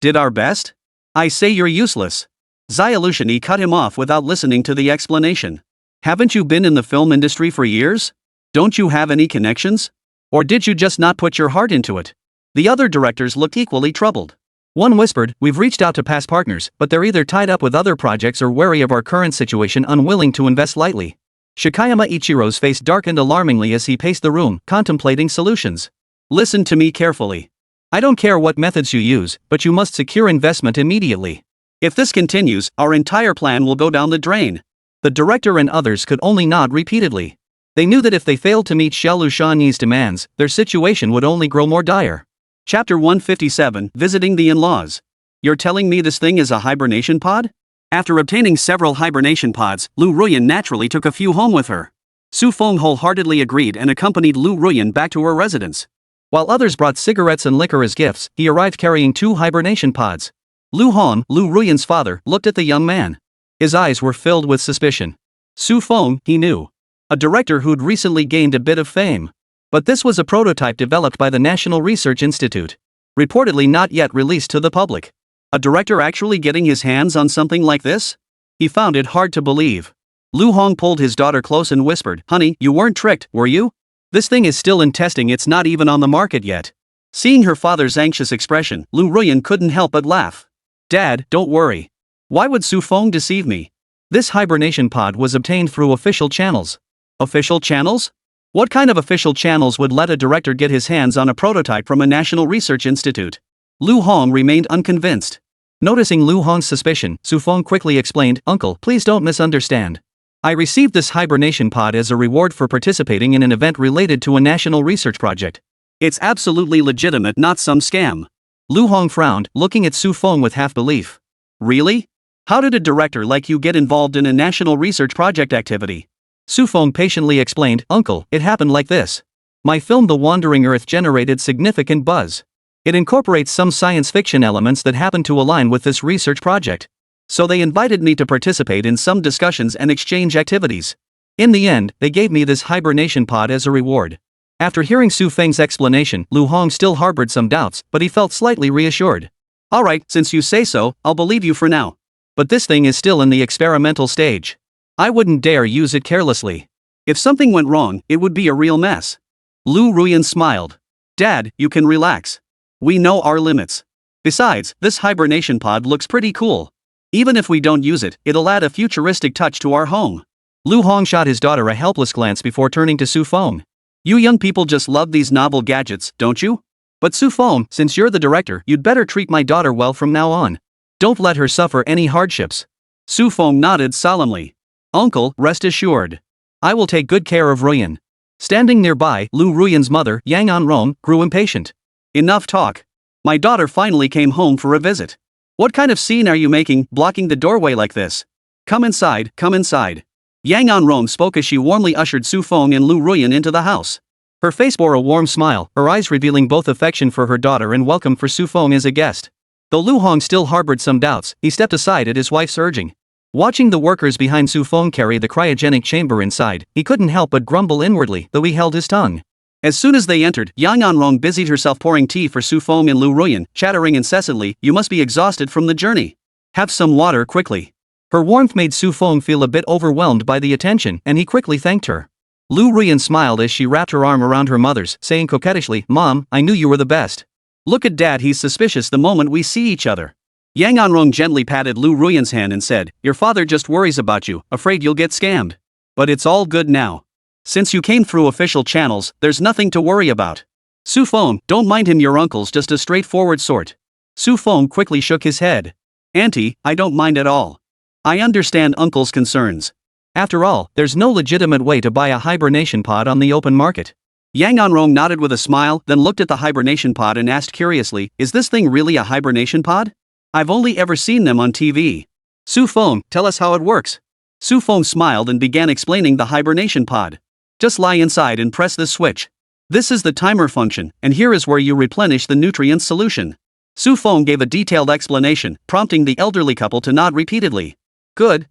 Did our best? I say you're useless. Xia Lushani cut him off without listening to the explanation. Haven't you been in the film industry for years? Don't you have any connections? Or did you just not put your heart into it? The other directors looked equally troubled. One whispered, we've reached out to past partners, but they're either tied up with other projects or wary of our current situation, unwilling to invest lightly. Shikayama Ichiro's face darkened alarmingly as he paced the room, contemplating solutions. Listen to me carefully. I don't care what methods you use, but you must secure investment immediately. If this continues, our entire plan will go down the drain. The director and others could only nod repeatedly. They knew that if they failed to meet Xiao Lushani's demands, their situation would only grow more dire. Chapter 157, Visiting the In-Laws. You're telling me this thing is a hibernation pod? After obtaining several hibernation pods, Lu Ruyan naturally took a few home with her. Su Feng wholeheartedly agreed and accompanied Lu Ruyan back to her residence. While others brought cigarettes and liquor as gifts, he arrived carrying 2 hibernation pods. Lu Hong, Lu Ruyan's father, looked at the young man. His eyes were filled with suspicion. Su Feng, he knew. A director who'd recently gained a bit of fame. But this was a prototype developed by the National Research Institute. Reportedly not yet released to the public. A director actually getting his hands on something like this? He found it hard to believe. Lu Hong pulled his daughter close and whispered, honey, you weren't tricked, were you? This thing is still in testing, it's not even on the market yet. Seeing her father's anxious expression, Lu Ruyan couldn't help but laugh. Dad, don't worry. Why would Su Feng deceive me? This hibernation pod was obtained through official channels. Official channels? What kind of official channels would let a director get his hands on a prototype from a National Research Institute? Lu Hong remained unconvinced. Noticing Lu Hong's suspicion, Su Feng quickly explained, Uncle, please don't misunderstand. I received this hibernation pod as a reward for participating in an event related to a national research project. It's absolutely legitimate, not some scam. Lu Hong frowned, looking at Su Feng with half-belief. Really? How did a director like you get involved in a national research project activity? Su Feng patiently explained, Uncle, it happened like this. My film The Wandering Earth generated significant buzz. It incorporates some science fiction elements that happen to align with this research project. So they invited me to participate in some discussions and exchange activities. In the end, they gave me this hibernation pod as a reward. After hearing Su Feng's explanation, Lu Hong still harbored some doubts, but he felt slightly reassured. Alright, since you say so, I'll believe you for now. But this thing is still in the experimental stage. I wouldn't dare use it carelessly. If something went wrong, it would be a real mess. Lu Ruyan smiled. Dad, you can relax. We know our limits. Besides, this hibernation pod looks pretty cool. Even if we don't use it, it'll add a futuristic touch to our home. Lu Hong shot his daughter a helpless glance before turning to Su Feng. You young people just love these novel gadgets, don't you? But Su Feng, since you're the director, you'd better treat my daughter well from now on. Don't let her suffer any hardships. Su Feng nodded solemnly. Uncle, rest assured. I will take good care of Ruyan. Standing nearby, Lu Ruyan's mother, Yang Anrong, grew impatient. Enough talk. My daughter finally came home for a visit. What kind of scene are you making, blocking the doorway like this? Come inside, come inside. Yang Anrong spoke as she warmly ushered Su Feng and Lu Ruyan into the house. Her face bore a warm smile, her eyes revealing both affection for her daughter and welcome for Su Feng as a guest. Though Lu Hong still harbored some doubts, he stepped aside at his wife's urging. Watching the workers behind Su Feng carry the cryogenic chamber inside, he couldn't help but grumble inwardly, though he held his tongue. As soon as they entered, Yang Anrong busied herself pouring tea for Su Feng and Lu Ruyan, chattering incessantly, you must be exhausted from the journey. Have some water quickly. Her warmth made Su Feng feel a bit overwhelmed by the attention, and he quickly thanked her. Lu Ruyan smiled as she wrapped her arm around her mother's, saying coquettishly, Mom, I knew you were the best. Look at Dad, he's suspicious the moment we see each other. Yang Anrong gently patted Lu Ruyan's hand and said, "Your father just worries about you, afraid you'll get scammed. But it's all good now. Since you came through official channels, there's nothing to worry about." Su Feng, don't mind him, your uncle's just a straightforward sort. Su Feng quickly shook his head. Auntie, I don't mind at all. I understand uncle's concerns. After all, there's no legitimate way to buy a hibernation pod on the open market. Yang Anrong nodded with a smile, then looked at the hibernation pod and asked curiously, "Is this thing really a hibernation pod? I've only ever seen them on TV. Su Feng, tell us how it works." Su Feng smiled and began explaining the hibernation pod. Just lie inside and press this switch. This is the timer function, and here is where you replenish the nutrient solution. Su Feng gave a detailed explanation, prompting the elderly couple to nod repeatedly. Good.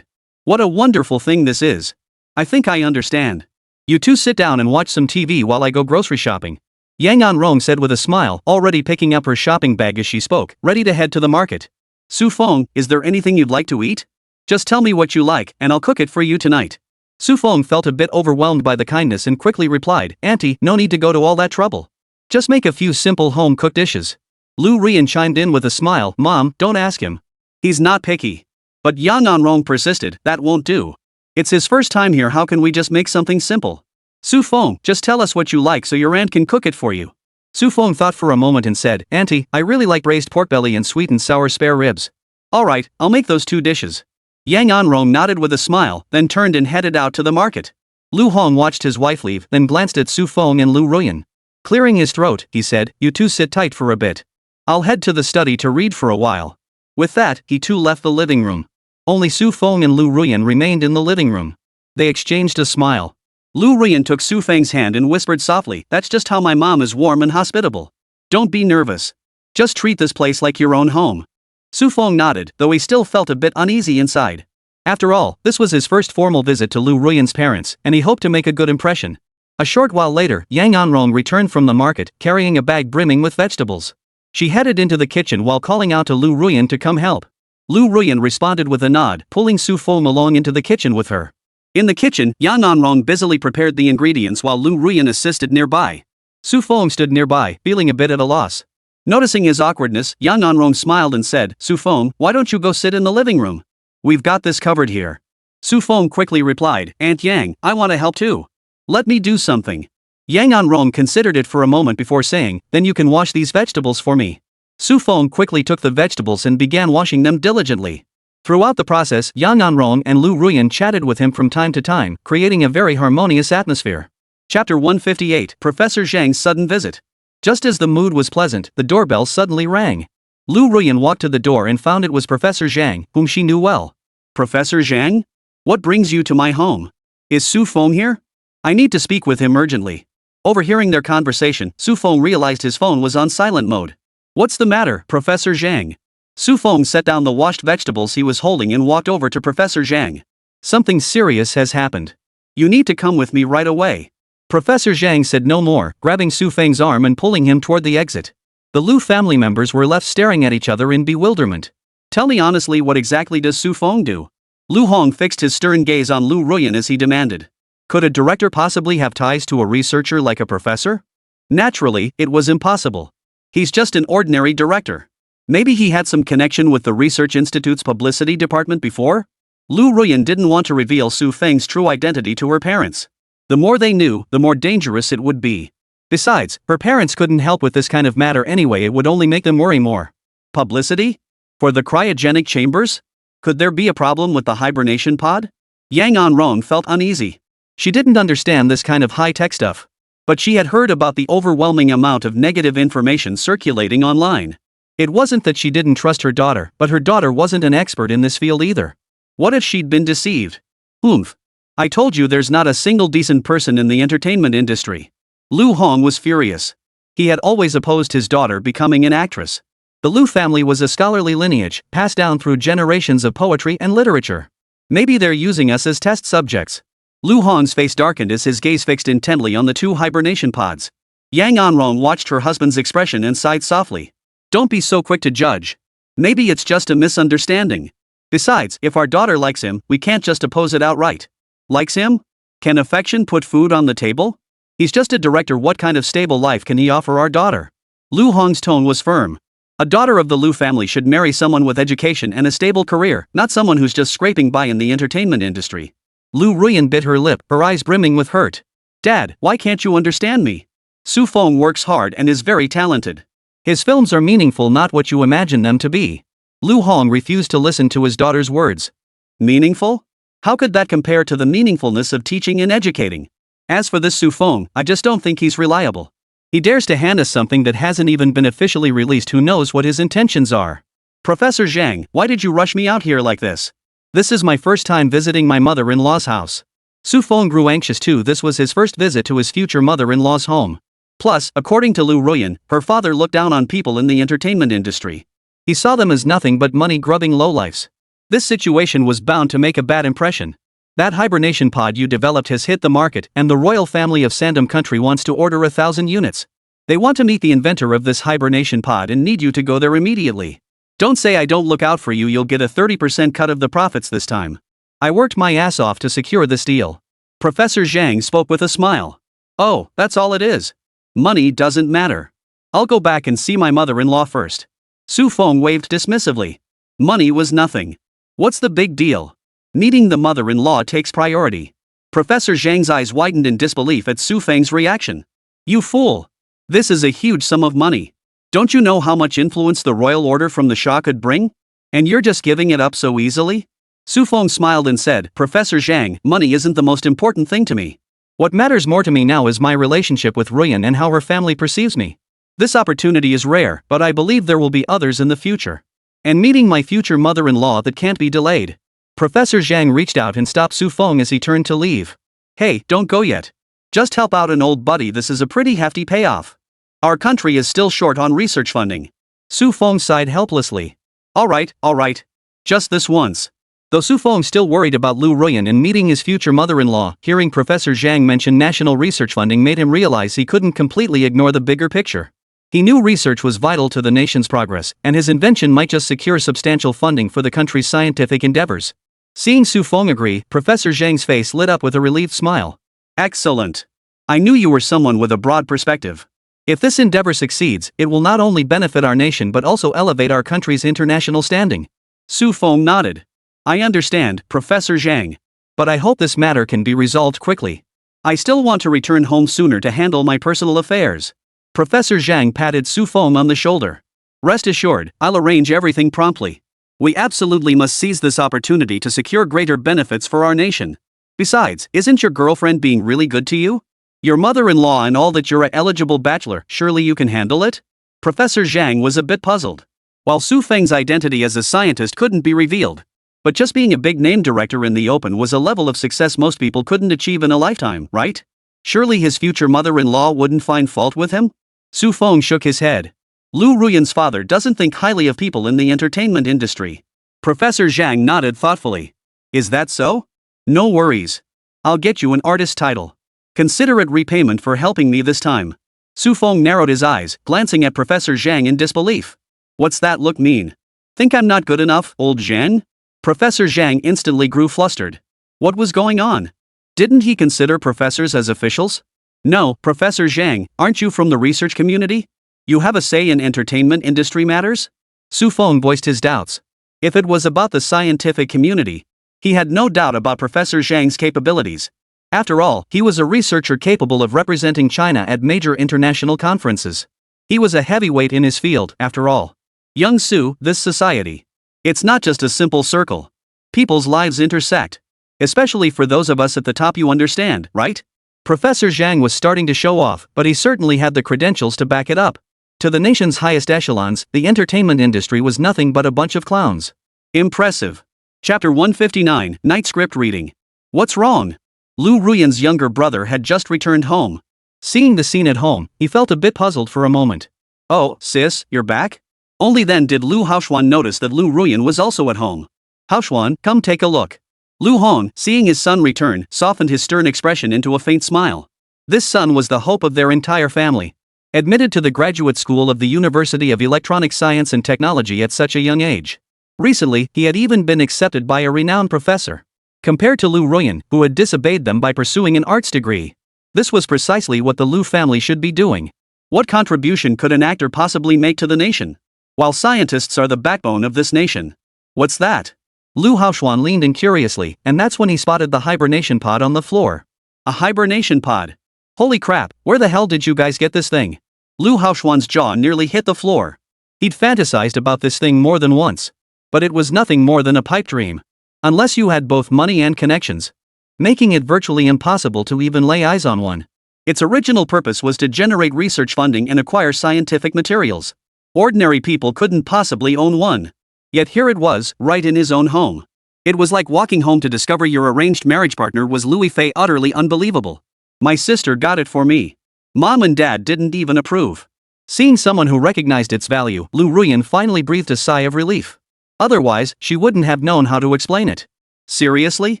What a wonderful thing this is. I think I understand. You two sit down and watch some TV while I go grocery shopping. Yang Anrong said with a smile, already picking up her shopping bag as she spoke, ready to head to the market. Su Feng, is there anything you'd like to eat? Just tell me what you like, and I'll cook it for you tonight. Su Feng felt a bit overwhelmed by the kindness and quickly replied, "Auntie, no need to go to all that trouble. Just make a few simple home-cooked dishes." Lu Ruyan chimed in with a smile, "Mom, don't ask him. He's not picky." But Yang Anrong persisted, "That won't do. It's his first time here, how can we just make something simple? Su Feng, just tell us what you like so your aunt can cook it for you." Su Feng thought for a moment and said, "Auntie, I really like braised pork belly and sweet and sour spare ribs." "Alright, I'll make those 2 dishes." Yang Anrong nodded with a smile, then turned and headed out to the market. Lu Hong watched his wife leave, then glanced at Su Feng and Lu Ruyan. Clearing his throat, he said, "You two sit tight for a bit. I'll head to the study to read for a while." With that, he too left the living room. Only Su Feng and Lu Ruyan remained in the living room. They exchanged a smile. Lu Ruyan took Su Feng's hand and whispered softly, "That's just how my mom is, warm and hospitable. Don't be nervous. Just treat this place like your own home." Su Feng nodded, though he still felt a bit uneasy inside. After all, this was his first formal visit to Lu Ruyan's parents, and he hoped to make a good impression. A short while later, Yang Anrong returned from the market, carrying a bag brimming with vegetables. She headed into the kitchen while calling out to Lu Ruyan to come help. Lu Ruyan responded with a nod, pulling Su Feng along into the kitchen with her. In the kitchen, Yang Anrong busily prepared the ingredients while Lu Ruyan assisted nearby. Su Feng stood nearby, feeling a bit at a loss. Noticing his awkwardness, Yang Anrong smiled and said, "Su Feng, why don't you go sit in the living room? We've got this covered here." Su Feng quickly replied, "Aunt Yang, I want to help too. Let me do something." Yang Anrong considered it for a moment before saying, "Then you can wash these vegetables for me." Su Feng quickly took the vegetables and began washing them diligently. Throughout the process, Yang Anrong and Lu Ruyan chatted with him from time to time, creating a very harmonious atmosphere. Chapter 158, Professor Zhang's Sudden Visit. Just as the mood was pleasant, the doorbell suddenly rang. Lu Ruyan walked to the door and found it was Professor Zhang, whom she knew well. "Professor Zhang? What brings you to my home? Is Su Feng here? I need to speak with him urgently." Overhearing their conversation, Su Feng realized his phone was on silent mode. "What's the matter, Professor Zhang?" Su Feng set down the washed vegetables he was holding and walked over to Professor Zhang. "Something serious has happened. You need to come with me right away." Professor Zhang said no more, grabbing Su Feng's arm and pulling him toward the exit. The Lu family members were left staring at each other in bewilderment. "Tell me honestly, what exactly does Su Feng do?" Lu Hong fixed his stern gaze on Lu Ruyan as he demanded. Could a director possibly have ties to a researcher like a professor? Naturally, it was impossible. He's just an ordinary director. Maybe he had some connection with the Research Institute's publicity department before? Lu Ruyan didn't want to reveal Su Feng's true identity to her parents. The more they knew, the more dangerous it would be. Besides, her parents couldn't help with this kind of matter anyway, it would only make them worry more. Publicity? For the cryogenic chambers? Could there be a problem with the hibernation pod? Yang Anrong felt uneasy. She didn't understand this kind of high-tech stuff. But she had heard about the overwhelming amount of negative information circulating online. It wasn't that she didn't trust her daughter, but her daughter wasn't an expert in this field either. What if she'd been deceived? Oomph. I told you there's not a single decent person in the entertainment industry. Lu Hong was furious. He had always opposed his daughter becoming an actress. The Lu family was a scholarly lineage, passed down through generations of poetry and literature. Maybe they're using us as test subjects. Lu Hong's face darkened as his gaze fixed intently on the 2 hibernation pods. Yang Anrong watched her husband's expression and sighed softly. Don't be so quick to judge. Maybe it's just a misunderstanding. Besides, if our daughter likes him, we can't just oppose it outright. Likes him? Can affection put food on the table? He's just a director, what kind of stable life can he offer our daughter? Lu Hong's tone was firm. A daughter of the Liu family should marry someone with education and a stable career, not someone who's just scraping by in the entertainment industry. Lu Ruyan bit her lip, her eyes brimming with hurt. Dad, why can't you understand me? Su Feng works hard and is very talented. His films are meaningful, not what you imagine them to be. Lu Hong refused to listen to his daughter's words. Meaningful? How could that compare to the meaningfulness of teaching and educating? As for this Su Feng, I just don't think he's reliable. He dares to hand us something that hasn't even been officially released. Who knows what his intentions are? Professor Zhang, why did you rush me out here like this? This is my first time visiting my mother-in-law's house. Su Feng grew anxious too. This was his first visit to his future mother-in-law's home. Plus, according to Lu Ruyan, her father looked down on people in the entertainment industry. He saw them as nothing but money-grubbing lowlifes. This situation was bound to make a bad impression. That hibernation pod you developed has hit the market, and the royal family of Sandom Country wants to order 1,000 units. They want to meet the inventor of this hibernation pod and need you to go there immediately. Don't say I don't look out for you. You'll get a 30% cut of the profits this time. I worked my ass off to secure this deal. Professor Zhang spoke with a smile. Oh, that's all it is. Money doesn't matter. I'll go back and see my mother-in-law first. Su Feng waved dismissively. Money was nothing. What's the big deal? Meeting the mother-in-law takes priority. Professor Zhang's eyes widened in disbelief at Su Feng's reaction. You fool! This is a huge sum of money. Don't you know how much influence the royal order from the Shah could bring? And you're just giving it up so easily? Su Feng smiled and said, Professor Zhang, money isn't the most important thing to me. What matters more to me now is my relationship with Ruyan and how her family perceives me. This opportunity is rare, but I believe there will be others in the future. And meeting my future mother-in-law that can't be delayed. Professor Zhang reached out and stopped Su Feng as he turned to leave. Hey, don't go yet. Just help out an old buddy. This is a pretty hefty payoff. Our country is still short on research funding. Su Feng sighed helplessly. Alright. Just this once. Though Su Feng still worried about Lu Ruyan and meeting his future mother-in-law, hearing Professor Zhang mention national research funding made him realize he couldn't completely ignore the bigger picture. He knew research was vital to the nation's progress, and his invention might just secure substantial funding for the country's scientific endeavors. Seeing Su Feng agree, Professor Zhang's face lit up with a relieved smile. Excellent. I knew you were someone with a broad perspective. If this endeavor succeeds, it will not only benefit our nation but also elevate our country's international standing. Su Feng nodded. I understand, Professor Zhang. But I hope this matter can be resolved quickly. I still want to return home sooner to handle my personal affairs. Professor Zhang patted Su Feng on the shoulder. Rest assured, I'll arrange everything promptly. We absolutely must seize this opportunity to secure greater benefits for our nation. Besides, isn't your girlfriend being really good to you? Your mother-in-law and all that. You're an eligible bachelor, surely you can handle it? Professor Zhang was a bit puzzled. While Su Feng's identity as a scientist couldn't be revealed. But just being a big-name director in the open was a level of success most people couldn't achieve in a lifetime, right? Surely his future mother-in-law wouldn't find fault with him? Su Feng shook his head. Lu Ruyan's father doesn't think highly of people in the entertainment industry. Professor Zhang nodded thoughtfully. Is that so? No worries. I'll get you an artist title. Consider it repayment for helping me this time. Su Feng narrowed his eyes, glancing at Professor Zhang in disbelief. What's that look mean? Think I'm not good enough, old Zhang? Professor Zhang instantly grew flustered. What was going on? Didn't he consider professors as officials? No, Professor Zhang, aren't you from the research community? You have a say in entertainment industry matters? Su Feng voiced his doubts. If it was about the scientific community, he had no doubt about Professor Zhang's capabilities. After all, he was a researcher capable of representing China at major international conferences. He was a heavyweight in his field, after all. Young Su, this society. It's not just a simple circle. People's lives intersect. Especially for those of us at the top, you understand, right? Professor Zhang was starting to show off, but he certainly had the credentials to back it up. To the nation's highest echelons, the entertainment industry was nothing but a bunch of clowns. Impressive. Chapter 159, Night Script Reading. What's wrong? Lu Ruyan's younger brother had just returned home. Seeing the scene at home, he felt a bit puzzled for a moment. Oh, sis, you're back? Only then did Lu Haoxuan notice that Lu Ruyan was also at home. Haoxuan, come take a look. Lu Hong, seeing his son return, softened his stern expression into a faint smile. This son was the hope of their entire family. Admitted to the graduate school of the University of Electronic Science and Technology at such a young age. Recently, he had even been accepted by a renowned professor. Compared to Lu Ruyan, who had disobeyed them by pursuing an arts degree. This was precisely what the Lu family should be doing. What contribution could an actor possibly make to the nation? while scientists are the backbone of this nation. What's that? Lu Haoxuan leaned in curiously, and that's when he spotted the hibernation pod on the floor. A hibernation pod? Holy crap, where the hell did you guys get this thing? Lu Haoxuan's jaw nearly hit the floor. He'd fantasized about this thing more than once. But it was nothing more than a pipe dream. Unless you had both money and connections, making it virtually impossible to even lay eyes on one. Its original purpose was to generate research funding and acquire scientific materials. Ordinary people couldn't possibly own one. Yet here it was, right in his own home. It was like walking home to discover your arranged marriage partner was Louis Fei. Utterly unbelievable. My sister got it for me. Mom and Dad didn't even approve. Seeing someone who recognized its value, Lu Ruyan finally breathed a sigh of relief. Otherwise, she wouldn't have known how to explain it. Seriously?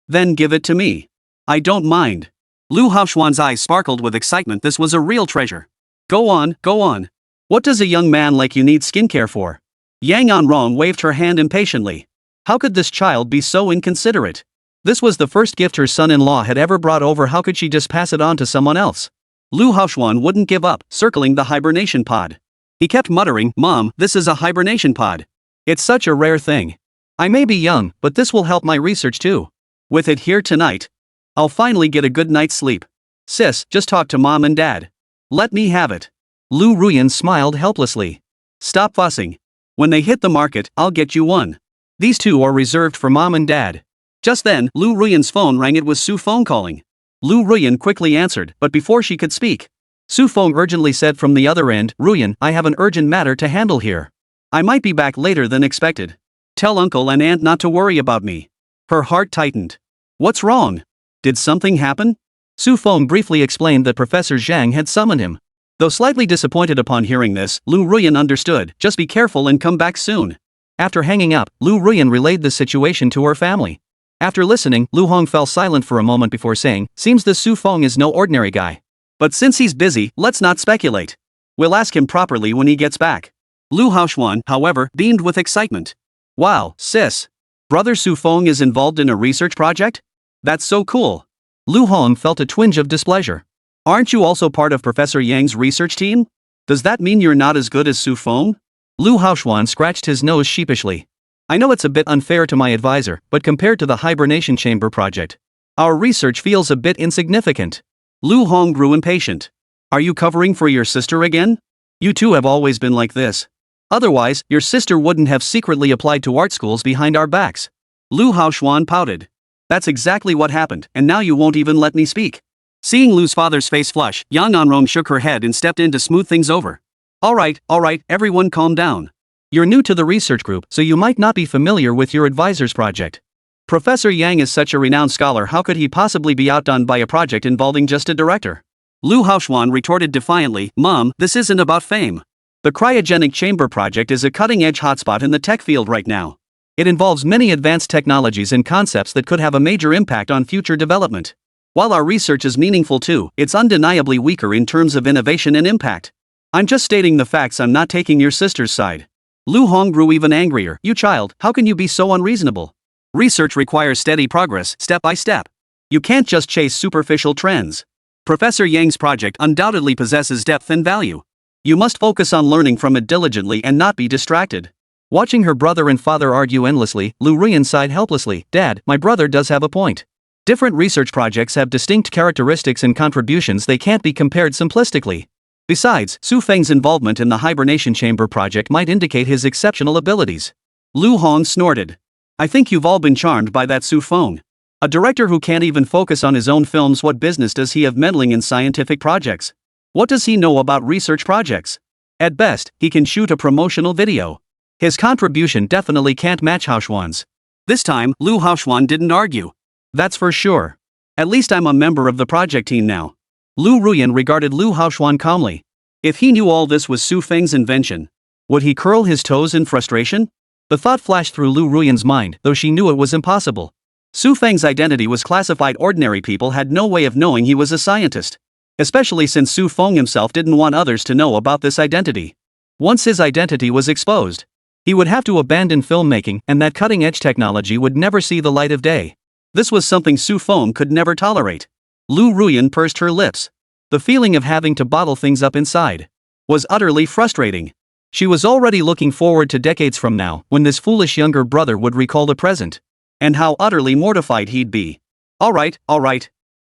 Then give it to me. I don't mind. Lu Haoxuan's eyes sparkled with excitement. This was a real treasure. Go on, go on. What does a young man like you need skincare for? Yang Anrong waved her hand impatiently. How could this child be so inconsiderate? This was the first gift her son-in-law had ever brought over. How could she just pass it on to someone else? Lu Haoxuan wouldn't give up, circling the hibernation pod. He kept muttering, Mom, this is a hibernation pod. It's such a rare thing. I may be young, but this will help my research too. With it here tonight, I'll finally get a good night's sleep. Sis, just talk to Mom and Dad. Let me have it. Lu Ruyan smiled helplessly. Stop fussing. When they hit the market, I'll get you one. These two are reserved for Mom and Dad. Just then, Lu Ruyan's phone rang. It was Su Feng calling. Lu Ruyan quickly answered, but before she could speak, Su Feng urgently said from the other end, Ruyan, I have an urgent matter to handle here. I might be back later than expected. Tell Uncle and Aunt not to worry about me. Her heart tightened. What's wrong? Did something happen? Su Feng briefly explained that Professor Zhang had summoned him. Though slightly disappointed upon hearing this, Lu Ruyan understood, just be careful and come back soon. After hanging up, Lu Ruyan relayed the situation to her family. After listening, Lu Hong fell silent for a moment before saying, seems this Su Feng is no ordinary guy. But since he's busy, let's not speculate. We'll ask him properly when he gets back. Lu Haoxuan, however, beamed with excitement. Wow, sis. Brother Su Feng is involved in a research project? That's so cool. Lu Hong felt a twinge of displeasure. Aren't you also part of Professor Yang's research team? Does that mean you're not as good as Su Feng? Lu Haoxuan scratched his nose sheepishly. I know it's a bit unfair to my advisor, but compared to the hibernation chamber project, our research feels a bit insignificant. Lu Hong grew impatient. Are you covering for your sister again? You two have always been like this. Otherwise, your sister wouldn't have secretly applied to art schools behind our backs. Lu Haoxuan pouted. That's exactly what happened, and now you won't even let me speak. Seeing Lu's father's face flush, Yang Anrong shook her head and stepped in to smooth things over. All right, everyone calm down. You're new to the research group, so you might not be familiar with your advisor's project. Professor Yang is such a renowned scholar, how could he possibly be outdone by a project involving just a director? Lu Haoxuan retorted defiantly, Mom, this isn't about fame. The cryogenic chamber project is a cutting-edge hotspot in the tech field right now. It involves many advanced technologies and concepts that could have a major impact on future development. While our research is meaningful too, it's undeniably weaker in terms of innovation and impact. I'm just stating the facts, I'm not taking your sister's side. Lu Hong grew even angrier. You child, how can you be so unreasonable? Research requires steady progress, step by step. You can't just chase superficial trends. Professor Yang's project undoubtedly possesses depth and value. You must focus on learning from it diligently and not be distracted. Watching her brother and father argue endlessly, Lu Ruyan sighed helplessly. Dad, my brother does have a point. Different research projects have distinct characteristics and contributions, they can't be compared simplistically. Besides, Su Feng's involvement in the hibernation chamber project might indicate his exceptional abilities. Lu Hong snorted. I think you've all been charmed by that Su Feng. A director who can't even focus on his own films, what business does he have meddling in scientific projects? What does he know about research projects? At best, he can shoot a promotional video. His contribution definitely can't match Haoxuan's. This time, Lu Haoxuan didn't argue. That's for sure. At least I'm a member of the project team now. Lu Ruyan regarded Lu Haoxuan calmly. If he knew all this was Su Feng's invention, would he curl his toes in frustration? The thought flashed through Lu Ruyan's mind, though she knew it was impossible. Su Feng's identity was classified. Ordinary people had no way of knowing he was a scientist. Especially since Su Feng himself didn't want others to know about this identity. Once his identity was exposed, he would have to abandon filmmaking, and that cutting-edge technology would never see the light of day. This was something Su Feng could never tolerate. Lu Ruyan pursed her lips. The feeling of having to bottle things up inside was utterly frustrating. She was already looking forward to decades from now, when this foolish younger brother would recall the present. And how utterly mortified he'd be. Alright.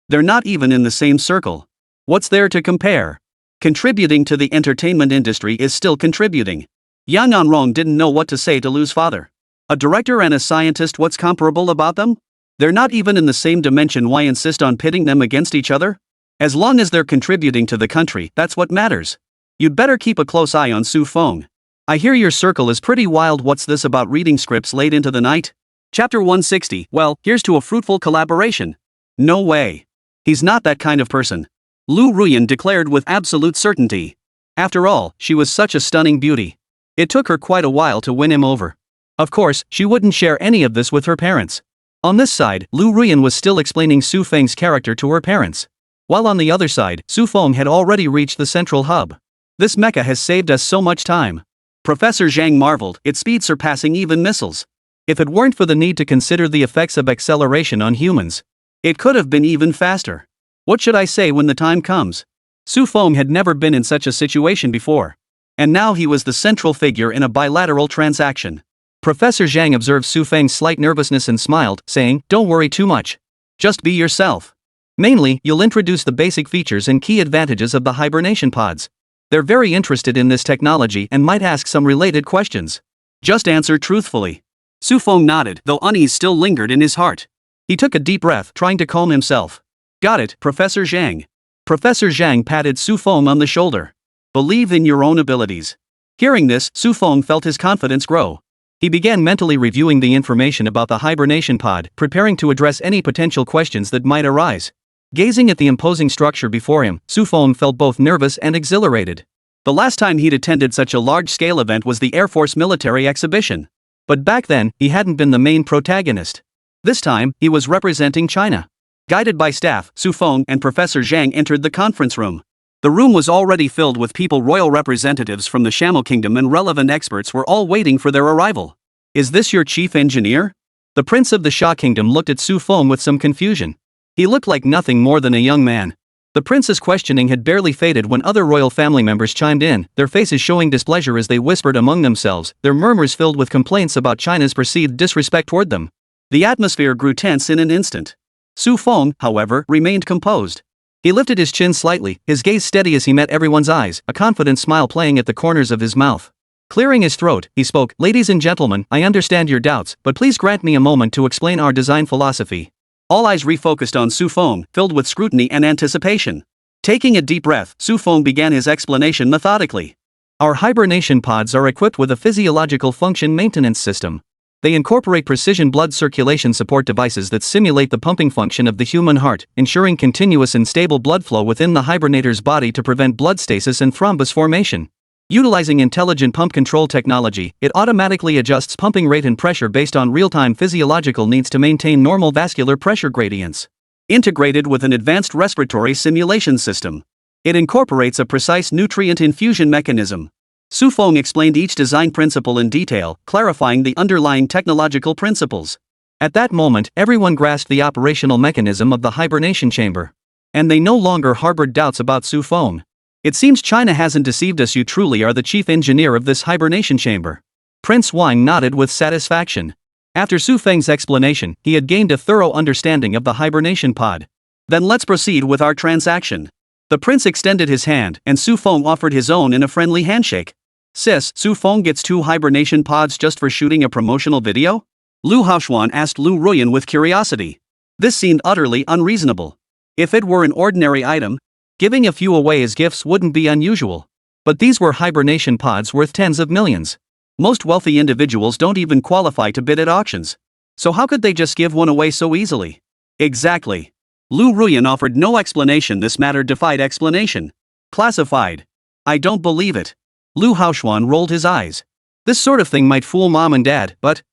They're not even in the same circle. What's there to compare? Contributing to the entertainment industry is still contributing. Yang Anrong didn't know what to say to Lu's father. A director and a scientist, what's comparable about them? They're not even in the same dimension, why insist on pitting them against each other? As long as they're contributing to the country, that's what matters. You'd better keep a close eye on Su Feng. I hear your circle is pretty wild. What's this about reading scripts late into the night? Chapter 160, well, here's to a fruitful collaboration. No way. He's not that kind of person. Lu Ruyan declared with absolute certainty. After all, she was such a stunning beauty. It took her quite a while to win him over. Of course, she wouldn't share any of this with her parents. On this side, Lu Ruyan was still explaining Su Feng's character to her parents. While on the other side, Su Feng had already reached the central hub. This mecha has saved us so much time. Professor Zhang marveled, its speed surpassing even missiles. If it weren't for the need to consider the effects of acceleration on humans, it could have been even faster. What should I say when the time comes? Su Feng had never been in such a situation before. And now he was the central figure in a bilateral transaction. Professor Zhang observed Su Feng's slight nervousness and smiled, saying, "Don't worry too much. Just be yourself. Mainly, you'll introduce the basic features and key advantages of the hibernation pods. They're very interested in this technology and might ask some related questions. Just answer truthfully." Su Feng nodded, though unease still lingered in his heart. He took a deep breath, trying to calm himself. "Got it, Professor Zhang." Professor Zhang patted Su Feng on the shoulder. "Believe in your own abilities." Hearing this, Su Feng felt his confidence grow. He began mentally reviewing the information about the hibernation pod, preparing to address any potential questions that might arise. Gazing at the imposing structure before him, Su Feng felt both nervous and exhilarated. The last time he'd attended such a large-scale event was the Air Force military exhibition. But back then, he hadn't been the main protagonist. This time, he was representing China. Guided by staff, Su Feng and Professor Zhang entered the conference room. The room was already filled with people. Royal representatives from the Shamal Kingdom and relevant experts were all waiting for their arrival. "Is this your chief engineer?" The prince of the Sha Kingdom looked at Su Feng with some confusion. He looked like nothing more than a young man. The prince's questioning had barely faded when other royal family members chimed in, their faces showing displeasure as they whispered among themselves, their murmurs filled with complaints about China's perceived disrespect toward them. The atmosphere grew tense in an instant. Su Feng, however, remained composed. He lifted his chin slightly, his gaze steady as he met everyone's eyes, a confident smile playing at the corners of his mouth. Clearing his throat, he spoke, "Ladies and gentlemen, I understand your doubts, but please grant me a moment to explain our design philosophy." All eyes refocused on Su Feng, filled with scrutiny and anticipation. Taking a deep breath, Su Feng began his explanation methodically. Our hibernation pods are equipped with a physiological function maintenance system. They incorporate precision blood circulation support devices that simulate the pumping function of the human heart, ensuring continuous and stable blood flow within the hibernator's body to prevent blood stasis and thrombus formation. Utilizing intelligent pump control technology, it automatically adjusts pumping rate and pressure based on real-time physiological needs to maintain normal vascular pressure gradients. Integrated with an advanced respiratory simulation system, it incorporates a precise nutrient infusion mechanism. Su Feng explained each design principle in detail, clarifying the underlying technological principles. At that moment, everyone grasped the operational mechanism of the hibernation chamber. And they no longer harbored doubts about Su Feng. "It seems China hasn't deceived us. You truly are the chief engineer of this hibernation chamber." Prince Wang nodded with satisfaction. After Su Feng's explanation, he had gained a thorough understanding of the hibernation pod. "Then let's proceed with our transaction." The prince extended his hand, and Su Feng offered his own in a friendly handshake. "Sis, Su Feng gets 2 hibernation pods just for shooting a promotional video?" Lu Haoxuan asked Lu Ruyan with curiosity. This seemed utterly unreasonable. If it were an ordinary item, giving a few away as gifts wouldn't be unusual. But these were hibernation pods worth tens of millions. Most wealthy individuals don't even qualify to bid at auctions. So how could they just give one away so easily? Exactly. Lu Ruyan offered no explanation. This matter defied explanation. Classified. I don't believe it. Lu Haoxuan rolled his eyes. This sort of thing might fool mom and dad, but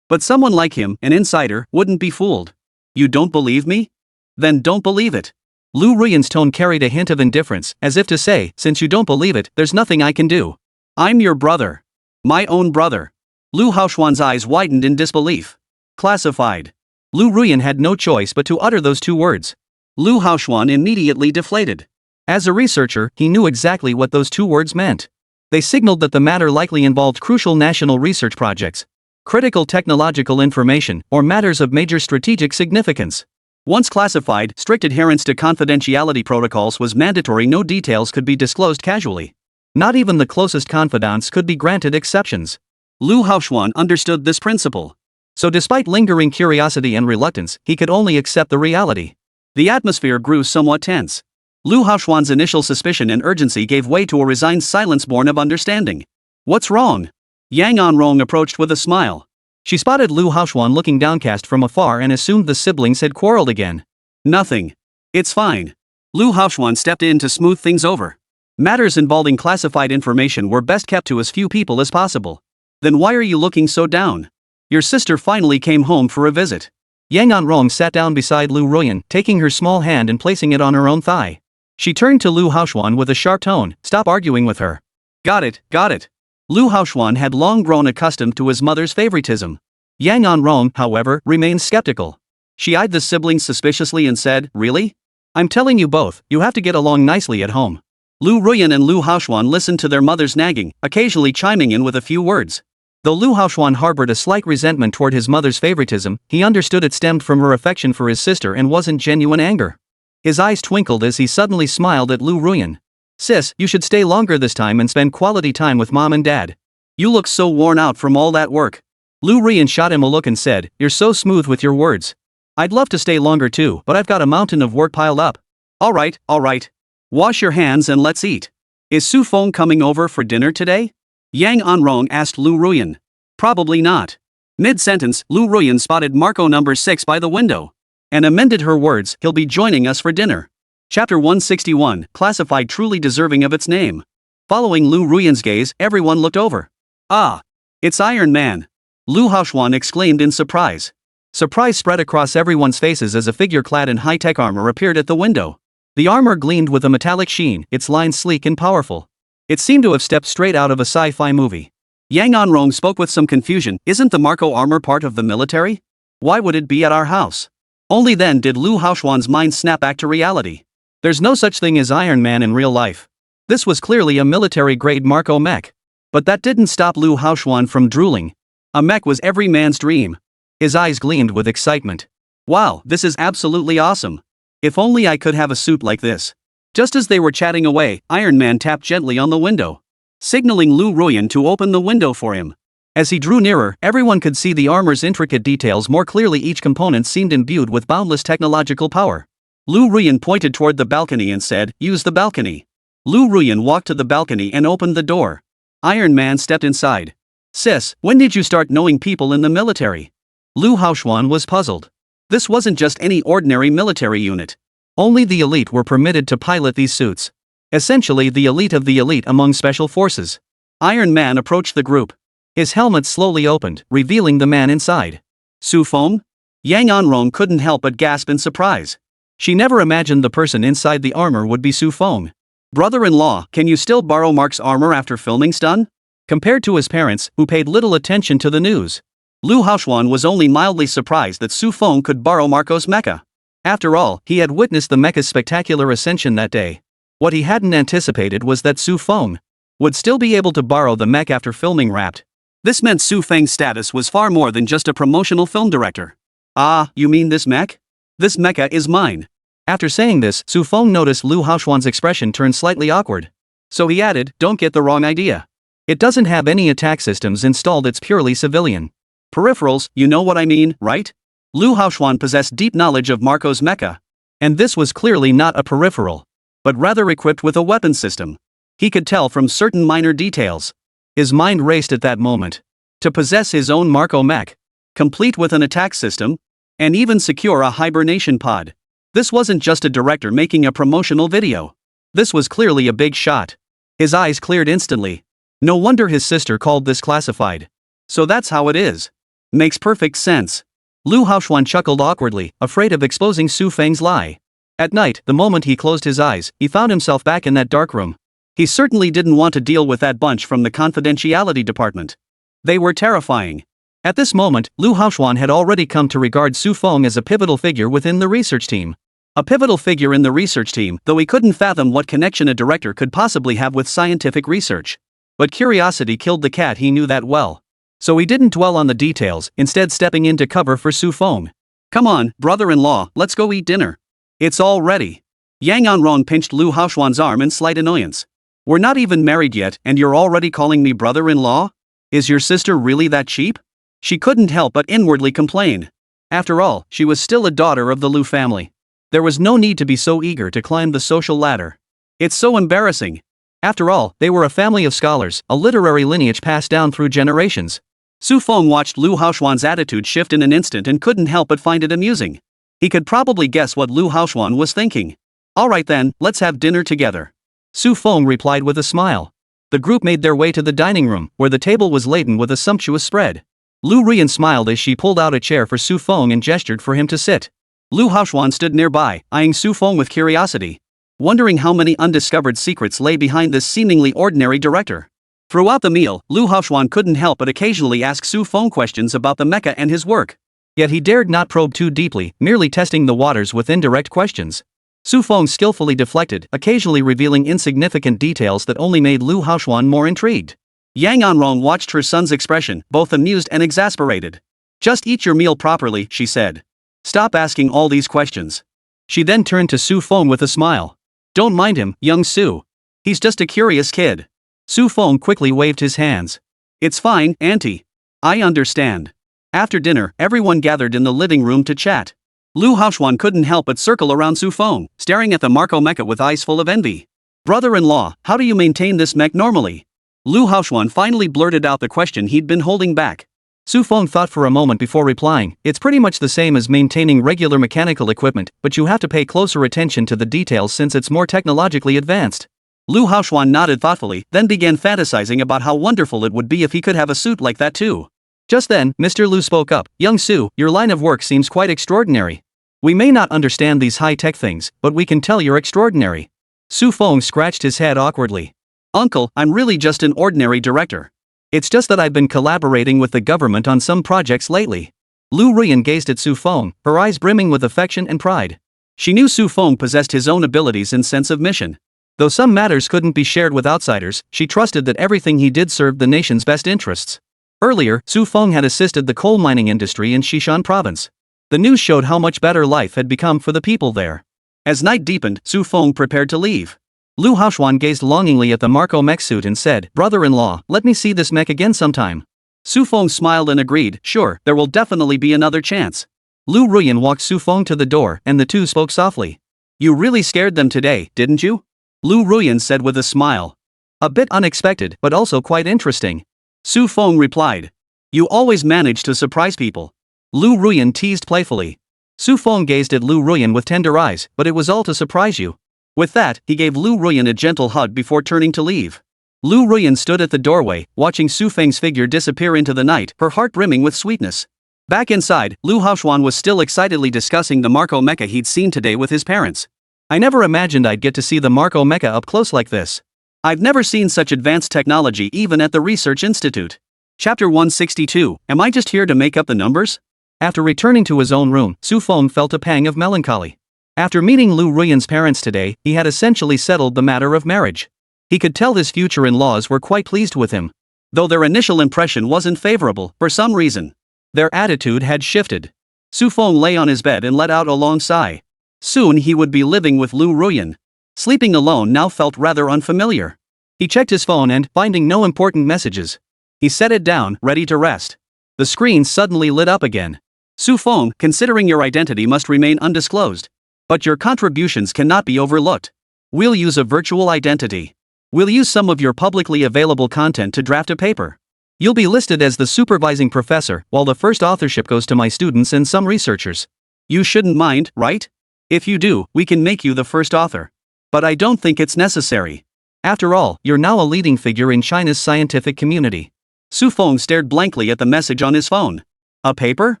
someone like him, an insider, wouldn't be fooled. You don't believe me? Then don't believe it. Lu Ruyan's tone carried a hint of indifference, as if to say, since you don't believe it, there's nothing I can do. I'm your brother. My own brother. Lu Haoxuan's eyes widened in disbelief. Classified. Lu Ruyan had no choice but to utter those 2 words. Lu Haoxuan immediately deflated. As a researcher, he knew exactly what those 2 words meant. They signaled that the matter likely involved crucial national research projects, critical technological information, or matters of major strategic significance. Once classified, strict adherence to confidentiality protocols was mandatory. No details could be disclosed casually. Not even the closest confidants could be granted exceptions. Liu Haoxuan understood this principle. So despite lingering curiosity and reluctance, he could only accept the reality. The atmosphere grew somewhat tense. Liu Haoxuan's initial suspicion and urgency gave way to a resigned silence born of understanding. What's wrong? Yang Anrong approached with a smile. She spotted Liu Haoxuan looking downcast from afar and assumed the siblings had quarreled again. Nothing. It's fine. Liu Haoxuan stepped in to smooth things over. Matters involving classified information were best kept to as few people as possible. Then why are you looking so down? Your sister finally came home for a visit. Yang Anrong sat down beside Liu Ruyan, taking her small hand and placing it on her own thigh. She turned to Liu Haoxuan with a sharp tone. Stop arguing with her. Got it, got it. Liu Haoxuan had long grown accustomed to his mother's favoritism. Yang Anrong, however, remained skeptical. She eyed the siblings suspiciously and said, Really? I'm telling you both, you have to get along nicely at home. Liu Ruyan and Liu Haoxuan listened to their mother's nagging, occasionally chiming in with a few words. Though Liu Haoxuan harbored a slight resentment toward his mother's favoritism, he understood it stemmed from her affection for his sister and wasn't genuine anger. His eyes twinkled as he suddenly smiled at Liu Ruyan. Sis, you should stay longer this time and spend quality time with mom and dad. You look so worn out from all that work. Liu Ruyan shot him a look and said, You're so smooth with your words. I'd love to stay longer too, but I've got a mountain of work piled up. Alright. Wash your hands and let's eat. Is Su Feng coming over for dinner today? Yang Anrong asked Liu Ruyan. Probably not. Mid-sentence, Liu Ruyan spotted Marco number 6 by the window. And amended her words, he'll be joining us for dinner. Chapter 161, classified truly deserving of its name. Following Liu Ruyan's gaze, everyone looked over. Ah! It's Iron Man! Liu Haoxuan exclaimed in surprise. Surprise spread across everyone's faces as a figure clad in high-tech armor appeared at the window. The armor gleamed with a metallic sheen, its lines sleek and powerful. It seemed to have stepped straight out of a sci-fi movie. Yang Anrong spoke with some confusion. Isn't the Marco armor part of the military? Why would it be at our house? Only then did Liu Haoxuan's mind snap back to reality. There's no such thing as Iron Man in real life. This was clearly a military-grade Marco mech. But that didn't stop Liu Haoxuan from drooling. A mech was every man's dream. His eyes gleamed with excitement. Wow, this is absolutely awesome. If only I could have a suit like this. Just as they were chatting away, Iron Man tapped gently on the window, signaling Liu Ruyan to open the window for him. As he drew nearer, everyone could see the armor's intricate details more clearly. Each component seemed imbued with boundless technological power. Liu Ruyan pointed toward the balcony and said, Use the balcony. Liu Ruyan walked to the balcony and opened the door. Iron Man stepped inside. Sis, when did you start knowing people in the military? Liu Haoxuan was puzzled. This wasn't just any ordinary military unit. Only the elite were permitted to pilot these suits. Essentially the elite of the elite among special forces. Iron Man approached the group. His helmet slowly opened, revealing the man inside. Su Feng? Yang Anrong couldn't help but gasp in surprise. She never imagined the person inside the armor would be Su Feng. Brother-in-law, can you still borrow Mark's armor after filming's done? Compared to his parents, who paid little attention to the news, Liu Haoxuan was only mildly surprised that Su Feng could borrow Marco's mecha. After all, he had witnessed the mecha's spectacular ascension that day. What he hadn't anticipated was that Su Feng would still be able to borrow the mech after filming wrapped. This meant Su Feng's status was far more than just a promotional film director. Ah, you mean this mech? This mecha is mine. After saying this, Su Feng noticed Liu Haoxuan's expression turn slightly awkward. So he added, Don't get the wrong idea. It doesn't have any attack systems installed, it's purely civilian. Peripherals, you know what I mean, right? Liu Haoxuan possessed deep knowledge of Marco's mecha. And this was clearly not a peripheral, but rather equipped with a weapon system. He could tell from certain minor details. His mind raced at that moment. To possess his own Marco mech, complete with an attack system, and even secure a hibernation pod. This wasn't just a director making a promotional video. This was clearly a big shot. His eyes cleared instantly. No wonder his sister called this classified. So that's how it is. Makes perfect sense. Liu Haoxuan chuckled awkwardly, afraid of exposing Su Feng's lie. At night, the moment he closed his eyes, he found himself back in that dark room. He certainly didn't want to deal with that bunch from the confidentiality department. They were terrifying. At this moment, Liu Haoxuan had already come to regard Su Feng as a pivotal figure within the research team. A pivotal figure in the research team, though he couldn't fathom what connection a director could possibly have with scientific research. But curiosity killed the cat, he knew that well. So he didn't dwell on the details, instead stepping in to cover for Su Feng. "Come on, brother-in-law, let's go eat dinner. It's all ready." Yang Anrong pinched Lu Haoxuan's arm in slight annoyance. "We're not even married yet and you're already calling me brother-in-law? Is your sister really that cheap?" She couldn't help but inwardly complain. After all, she was still a daughter of the Lu family. There was no need to be so eager to climb the social ladder. It's so embarrassing. After all, they were a family of scholars, a literary lineage passed down through generations. Su Feng watched Lu Haoxuan's attitude shift in an instant and couldn't help but find it amusing. He could probably guess what Lu Haoxuan was thinking. "Alright then, let's have dinner together." Su Feng replied with a smile. The group made their way to the dining room, where the table was laden with a sumptuous spread. Lu Rian smiled as she pulled out a chair for Su Feng and gestured for him to sit. Lu Haoxuan stood nearby, eyeing Su Feng with curiosity, wondering how many undiscovered secrets lay behind this seemingly ordinary director. Throughout the meal, Lu Haoxuan couldn't help but occasionally ask Su Feng questions about the mecha and his work. Yet he dared not probe too deeply, merely testing the waters with indirect questions. Su Feng skillfully deflected, occasionally revealing insignificant details that only made Lu Haoxuan more intrigued. Yang Anrong watched her son's expression, both amused and exasperated. "Just eat your meal properly," she said. "Stop asking all these questions." She then turned to Su Feng with a smile. "Don't mind him, young Su. He's just a curious kid." Su Feng quickly waved his hands. "It's fine, auntie. I understand." After dinner, everyone gathered in the living room to chat. Lu Haoxuan couldn't help but circle around Su Feng, staring at the Marco mecha with eyes full of envy. "Brother-in-law, how do you maintain this mech normally?" Lu Haoxuan finally blurted out the question he'd been holding back. Su Feng thought for a moment before replying. "It's pretty much the same as maintaining regular mechanical equipment, but you have to pay closer attention to the details since it's more technologically advanced." Lu Haoxuan nodded thoughtfully, then began fantasizing about how wonderful it would be if he could have a suit like that too. Just then, Mr. Lu spoke up. "Young Su, your line of work seems quite extraordinary. We may not understand these high-tech things, but we can tell you're extraordinary." Su Feng scratched his head awkwardly. "Uncle, I'm really just an ordinary director. It's just that I've been collaborating with the government on some projects lately." Lu Rian gazed at Su Feng, her eyes brimming with affection and pride. She knew Su Feng possessed his own abilities and sense of mission. Though some matters couldn't be shared with outsiders, she trusted that everything he did served the nation's best interests. Earlier, Su Feng had assisted the coal mining industry in Xishan province. The news showed how much better life had become for the people there. As night deepened, Su Feng prepared to leave. Lu Haoxuan gazed longingly at the Marco mech suit and said, "Brother-in-law, let me see this mech again sometime." Su Feng smiled and agreed, "Sure, there will definitely be another chance." Lu Ruyan walked Su Feng to the door, and the two spoke softly. "You really scared them today, didn't you?" Lu Ruyan said with a smile. "A bit unexpected, but also quite interesting." Su Feng replied. "You always manage to surprise people." Lu Ruyan teased playfully. Su Feng gazed at Lu Ruyan with tender eyes, "But it was all to surprise you." With that, he gave Lu Ruyan a gentle hug before turning to leave. Lu Ruyan stood at the doorway, watching Su Feng's figure disappear into the night, her heart brimming with sweetness. Back inside, Lu Haoxuan was still excitedly discussing the Marco mecha he'd seen today with his parents. "I never imagined I'd get to see the Marco mecha up close like this. I've never seen such advanced technology even at the Research Institute." Chapter 162, Am I Just Here to Make Up the Numbers? After returning to his own room, Su Feng felt a pang of melancholy. After meeting Lu Ruyan's parents today, he had essentially settled the matter of marriage. He could tell his future in-laws were quite pleased with him. Though their initial impression wasn't favorable, for some reason, their attitude had shifted. Su Feng lay on his bed and let out a long sigh. Soon he would be living with Lu Ruyan. Sleeping alone now felt rather unfamiliar. He checked his phone and, finding no important messages, he set it down, ready to rest. The screen suddenly lit up again. "Su Feng, considering your identity must remain undisclosed. But your contributions cannot be overlooked. We'll use a virtual identity. We'll use some of your publicly available content to draft a paper. You'll be listed as the supervising professor, while the first authorship goes to my students and some researchers. You shouldn't mind, right? If you do, we can make you the first author. But I don't think it's necessary. After all, you're now a leading figure in China's scientific community." Su Feng stared blankly at the message on his phone. A paper?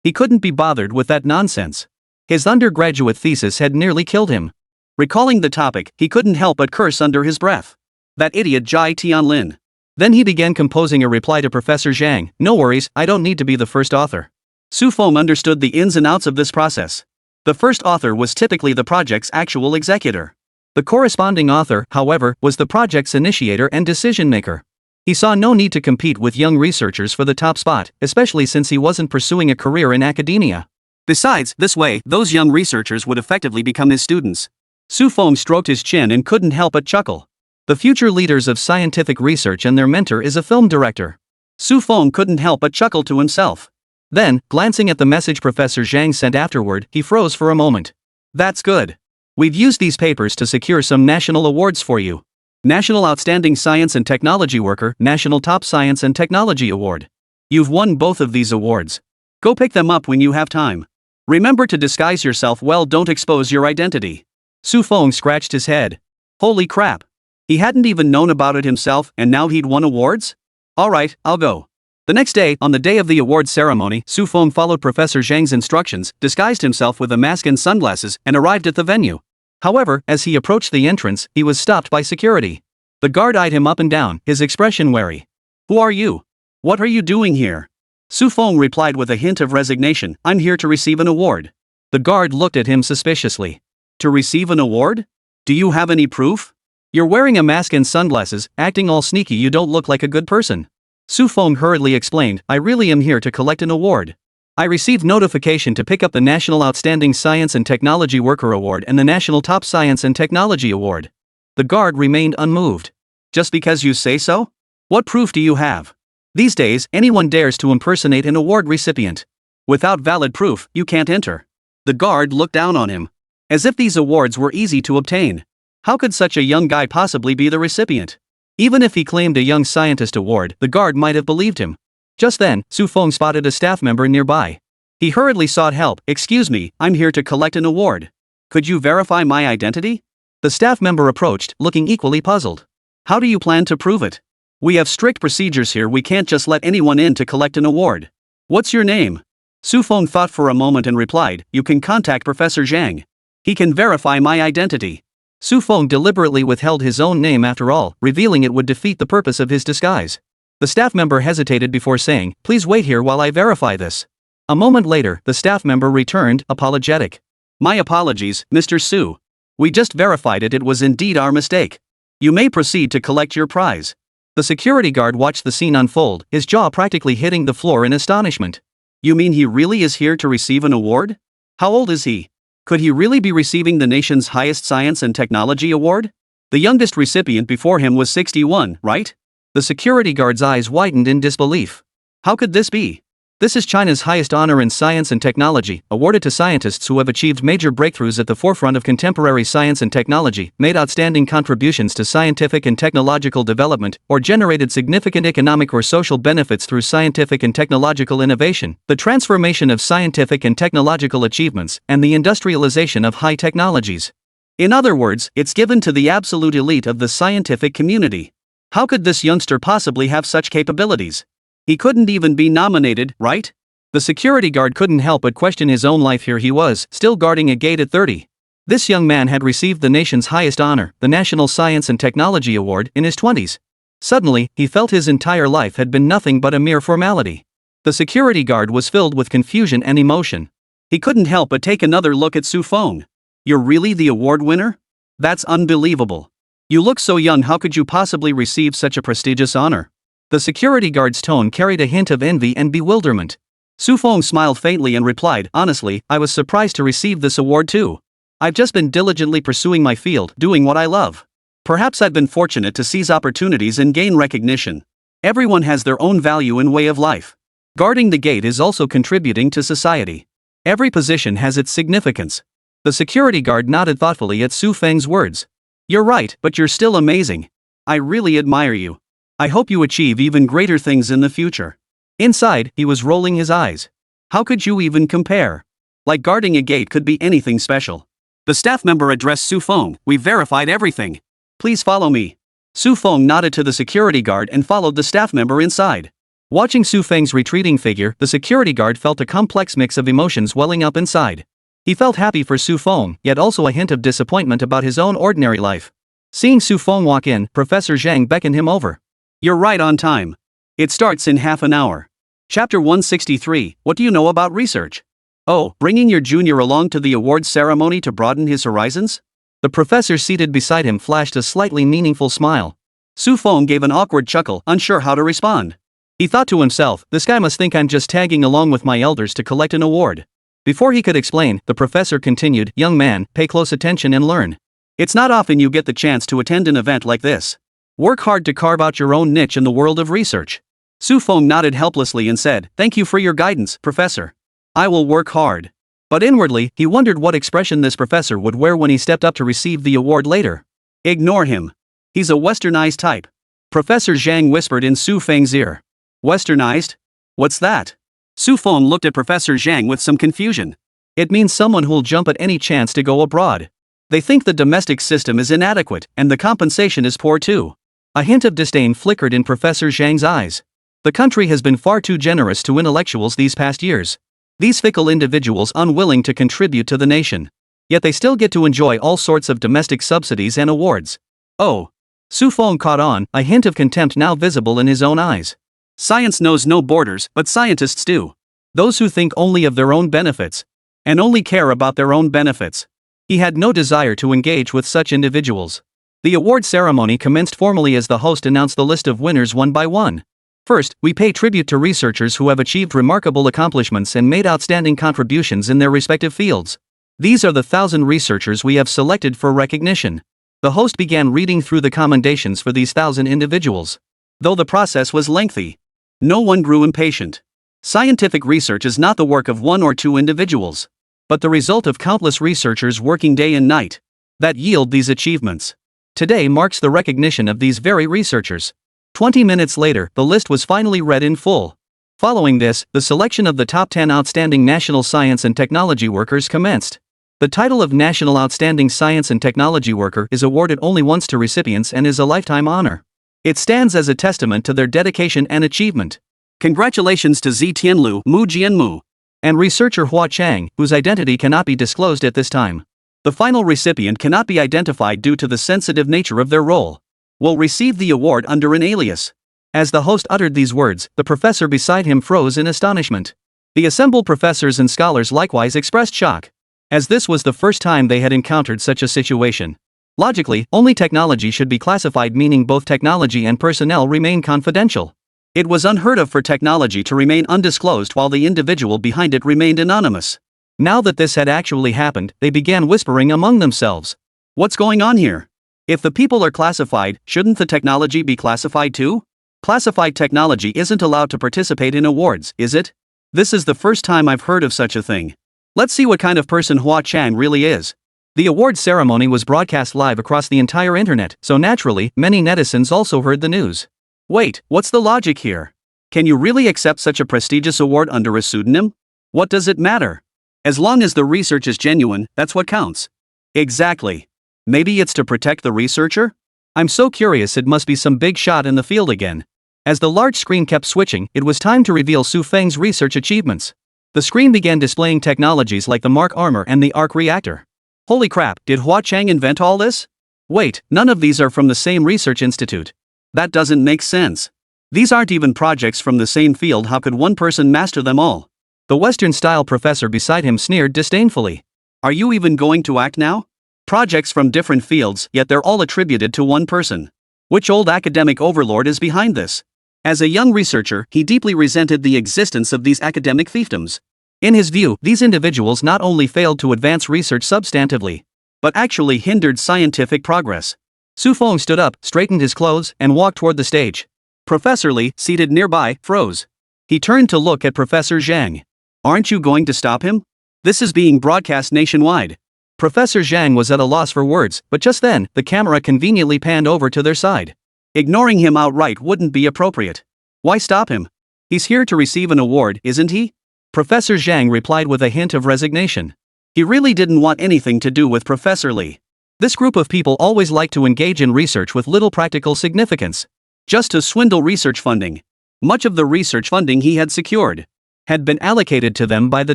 He couldn't be bothered with that nonsense. His undergraduate thesis had nearly killed him. Recalling the topic, he couldn't help but curse under his breath. That idiot Jai Tianlin. Then he began composing a reply to Professor Zhang. "No worries, I don't need to be the first author." Su Feng understood the ins and outs of this process. The first author was typically the project's actual executor. The corresponding author, however, was the project's initiator and decision-maker. He saw no need to compete with young researchers for the top spot, especially since he wasn't pursuing a career in academia. Besides, this way, those young researchers would effectively become his students. Su Feng stroked his chin and couldn't help but chuckle. The future leaders of scientific research and their mentor is a film director. Su Feng couldn't help but chuckle to himself. Then, glancing at the message Professor Zhang sent afterward, he froze for a moment. That's good. We've used these papers to secure some national awards for you. National Outstanding Science and Technology Worker, National Top Science and Technology Award. You've won both of these awards. Go pick them up when you have time. Remember to disguise yourself well, don't expose your identity. Su Feng scratched his head. Holy crap. He hadn't even known about it himself, and now he'd won awards? Alright, I'll go. The next day, on the day of the awards ceremony, Su Feng followed Professor Zhang's instructions, disguised himself with a mask and sunglasses, and arrived at the venue. However, as he approached the entrance, he was stopped by security. The guard eyed him up and down, his expression wary. Who are you? What are you doing here? Su Feng replied with a hint of resignation, I'm here to receive an award. The guard looked at him suspiciously. To receive an award? Do you have any proof? You're wearing a mask and sunglasses, acting all sneaky, you don't look like a good person. Su Feng hurriedly explained, I really am here to collect an award. I received notification to pick up the National Outstanding Science and Technology Worker Award and the National Top Science and Technology Award. The guard remained unmoved. Just because you say so? What proof do you have? These days, anyone dares to impersonate an award recipient. Without valid proof, you can't enter. The guard looked down on him. As if these awards were easy to obtain. How could such a young guy possibly be the recipient? Even if he claimed a Young Scientist award, the guard might have believed him. Just then, Su Feng spotted a staff member nearby. He hurriedly sought help. Excuse me, I'm here to collect an award. Could you verify my identity? The staff member approached, looking equally puzzled. How do you plan to prove it? We have strict procedures here, we can't just let anyone in to collect an award. What's your name? Su Feng thought for a moment and replied, you can contact Professor Zhang. He can verify my identity. Su Feng deliberately withheld his own name after all, revealing it would defeat the purpose of his disguise. The staff member hesitated before saying, please wait here while I verify this. A moment later, the staff member returned, apologetic. My apologies, Mr. Su. We just verified it was indeed our mistake. You may proceed to collect your prize. The security guard watched the scene unfold, his jaw practically hitting the floor in astonishment. You mean he really is here to receive an award? How old is he? Could he really be receiving the nation's highest science and technology award? The youngest recipient before him was 61, right? The security guard's eyes widened in disbelief. How could this be? This is China's highest honor in science and technology, awarded to scientists who have achieved major breakthroughs at the forefront of contemporary science and technology, made outstanding contributions to scientific and technological development, or generated significant economic or social benefits through scientific and technological innovation, the transformation of scientific and technological achievements, and the industrialization of high technologies. In other words, it's given to the absolute elite of the scientific community. How could this youngster possibly have such capabilities? He couldn't even be nominated, right? The security guard couldn't help but question his own life. Here he was, still guarding a gate at 30. This young man had received the nation's highest honor, the National Science and Technology Award, in his 20s. Suddenly, he felt his entire life had been nothing but a mere formality. The security guard was filled with confusion and emotion. He couldn't help but take another look at Su Feng. You're really the award winner? That's unbelievable. You look so young, how could you possibly receive such a prestigious honor? The security guard's tone carried a hint of envy and bewilderment. Su Feng smiled faintly and replied, honestly, I was surprised to receive this award too. I've just been diligently pursuing my field, doing what I love. Perhaps I've been fortunate to seize opportunities and gain recognition. Everyone has their own value and way of life. Guarding the gate is also contributing to society. Every position has its significance. The security guard nodded thoughtfully at Su Feng's words. You're right, but you're still amazing. I really admire you. I hope you achieve even greater things in the future. Inside, he was rolling his eyes. How could you even compare? Like guarding a gate could be anything special. The staff member addressed Su Feng, we've verified everything. Please follow me. Su Feng nodded to the security guard and followed the staff member inside. Watching Su Feng's retreating figure, the security guard felt a complex mix of emotions welling up inside. He felt happy for Su Feng, yet also a hint of disappointment about his own ordinary life. Seeing Su Feng walk in, Professor Zhang beckoned him over. You're right on time. It starts in half an hour. Chapter 163, What do you know about research? Oh, bringing your junior along to the awards ceremony to broaden his horizons? The professor seated beside him flashed a slightly meaningful smile. Su Feng gave an awkward chuckle, unsure how to respond. He thought to himself, this guy must think I'm just tagging along with my elders to collect an award. Before he could explain, the professor continued, young man, pay close attention and learn. It's not often you get the chance to attend an event like this. Work hard to carve out your own niche in the world of research. Su Feng nodded helplessly and said, thank you for your guidance, professor. I will work hard. But inwardly, he wondered what expression this professor would wear when he stepped up to receive the award later. Ignore him. He's a westernized type. Professor Zhang whispered in Su Feng's ear. Westernized? What's that? Su Feng looked at Professor Zhang with some confusion. It means someone who'll jump at any chance to go abroad. They think the domestic system is inadequate, and the compensation is poor too. A hint of disdain flickered in Professor Zhang's eyes. The country has been far too generous to intellectuals these past years. These fickle individuals unwilling to contribute to the nation. Yet they still get to enjoy all sorts of domestic subsidies and awards. Oh. Su Feng caught on, a hint of contempt now visible in his own eyes. Science knows no borders, but scientists do. Those who think only of their own benefits. And only care about their own benefits. He had no desire to engage with such individuals. The award ceremony commenced formally as the host announced the list of winners one by one. First, we pay tribute to researchers who have achieved remarkable accomplishments and made outstanding contributions in their respective fields. These are the 1,000 researchers we have selected for recognition. The host began reading through the commendations for these 1,000 individuals. Though the process was lengthy, no one grew impatient. Scientific research is not the work of one or two individuals, but the result of countless researchers working day and night that yield these achievements. Today marks the recognition of these very researchers. 20 minutes later, the list was finally read in full. Following this, the selection of the top 10 outstanding national science and technology workers commenced. The title of National Outstanding Science and Technology Worker is awarded only once to recipients and is a lifetime honor. It stands as a testament to their dedication and achievement. Congratulations to Zi Tianlu, Mu Jianmu, and researcher Hua Chang, whose identity cannot be disclosed at this time. The final recipient cannot be identified due to the sensitive nature of their role. Will receive the award under an alias. As the host uttered these words, the professor beside him froze in astonishment. The assembled professors and scholars likewise expressed shock, as this was the first time they had encountered such a situation. Logically, only technology should be classified, meaning both technology and personnel remain confidential. It was unheard of for technology to remain undisclosed while the individual behind it remained anonymous. Now that this had actually happened, they began whispering among themselves. What's going on here? If the people are classified, shouldn't the technology be classified too? Classified technology isn't allowed to participate in awards, is it? This is the first time I've heard of such a thing. Let's see what kind of person Hua Chang really is. The award ceremony was broadcast live across the entire internet, so naturally, many netizens also heard the news. Wait, what's the logic here? Can you really accept such a prestigious award under a pseudonym? What does it matter? As long as the research is genuine, that's what counts. Exactly. Maybe it's to protect the researcher? I'm so curious, it must be some big shot in the field again. As the large screen kept switching, it was time to reveal Su Feng's research achievements. The screen began displaying technologies like the Mark armor and the arc reactor. Holy crap, did Hua Chang invent all this? Wait, none of these are from the same research institute. That doesn't make sense. These aren't even projects from the same field, how could one person master them all? The Western-style professor beside him sneered disdainfully. Are you even going to act now? Projects from different fields, yet they're all attributed to one person. Which old academic overlord is behind this? As a young researcher, he deeply resented the existence of these academic fiefdoms. In his view, these individuals not only failed to advance research substantively, but actually hindered scientific progress. Su Feng stood up, straightened his clothes, and walked toward the stage. Professor Li, seated nearby, froze. He turned to look at Professor Zhang. Aren't you going to stop him? This is being broadcast nationwide. Professor Zhang was at a loss for words, but just then, the camera conveniently panned over to their side. Ignoring him outright wouldn't be appropriate. Why stop him? He's here to receive an award, isn't he? Professor Zhang replied with a hint of resignation. He really didn't want anything to do with Professor Li. This group of people always like to engage in research with little practical significance. Just to swindle research funding. Much of the research funding he had secured had been allocated to them by the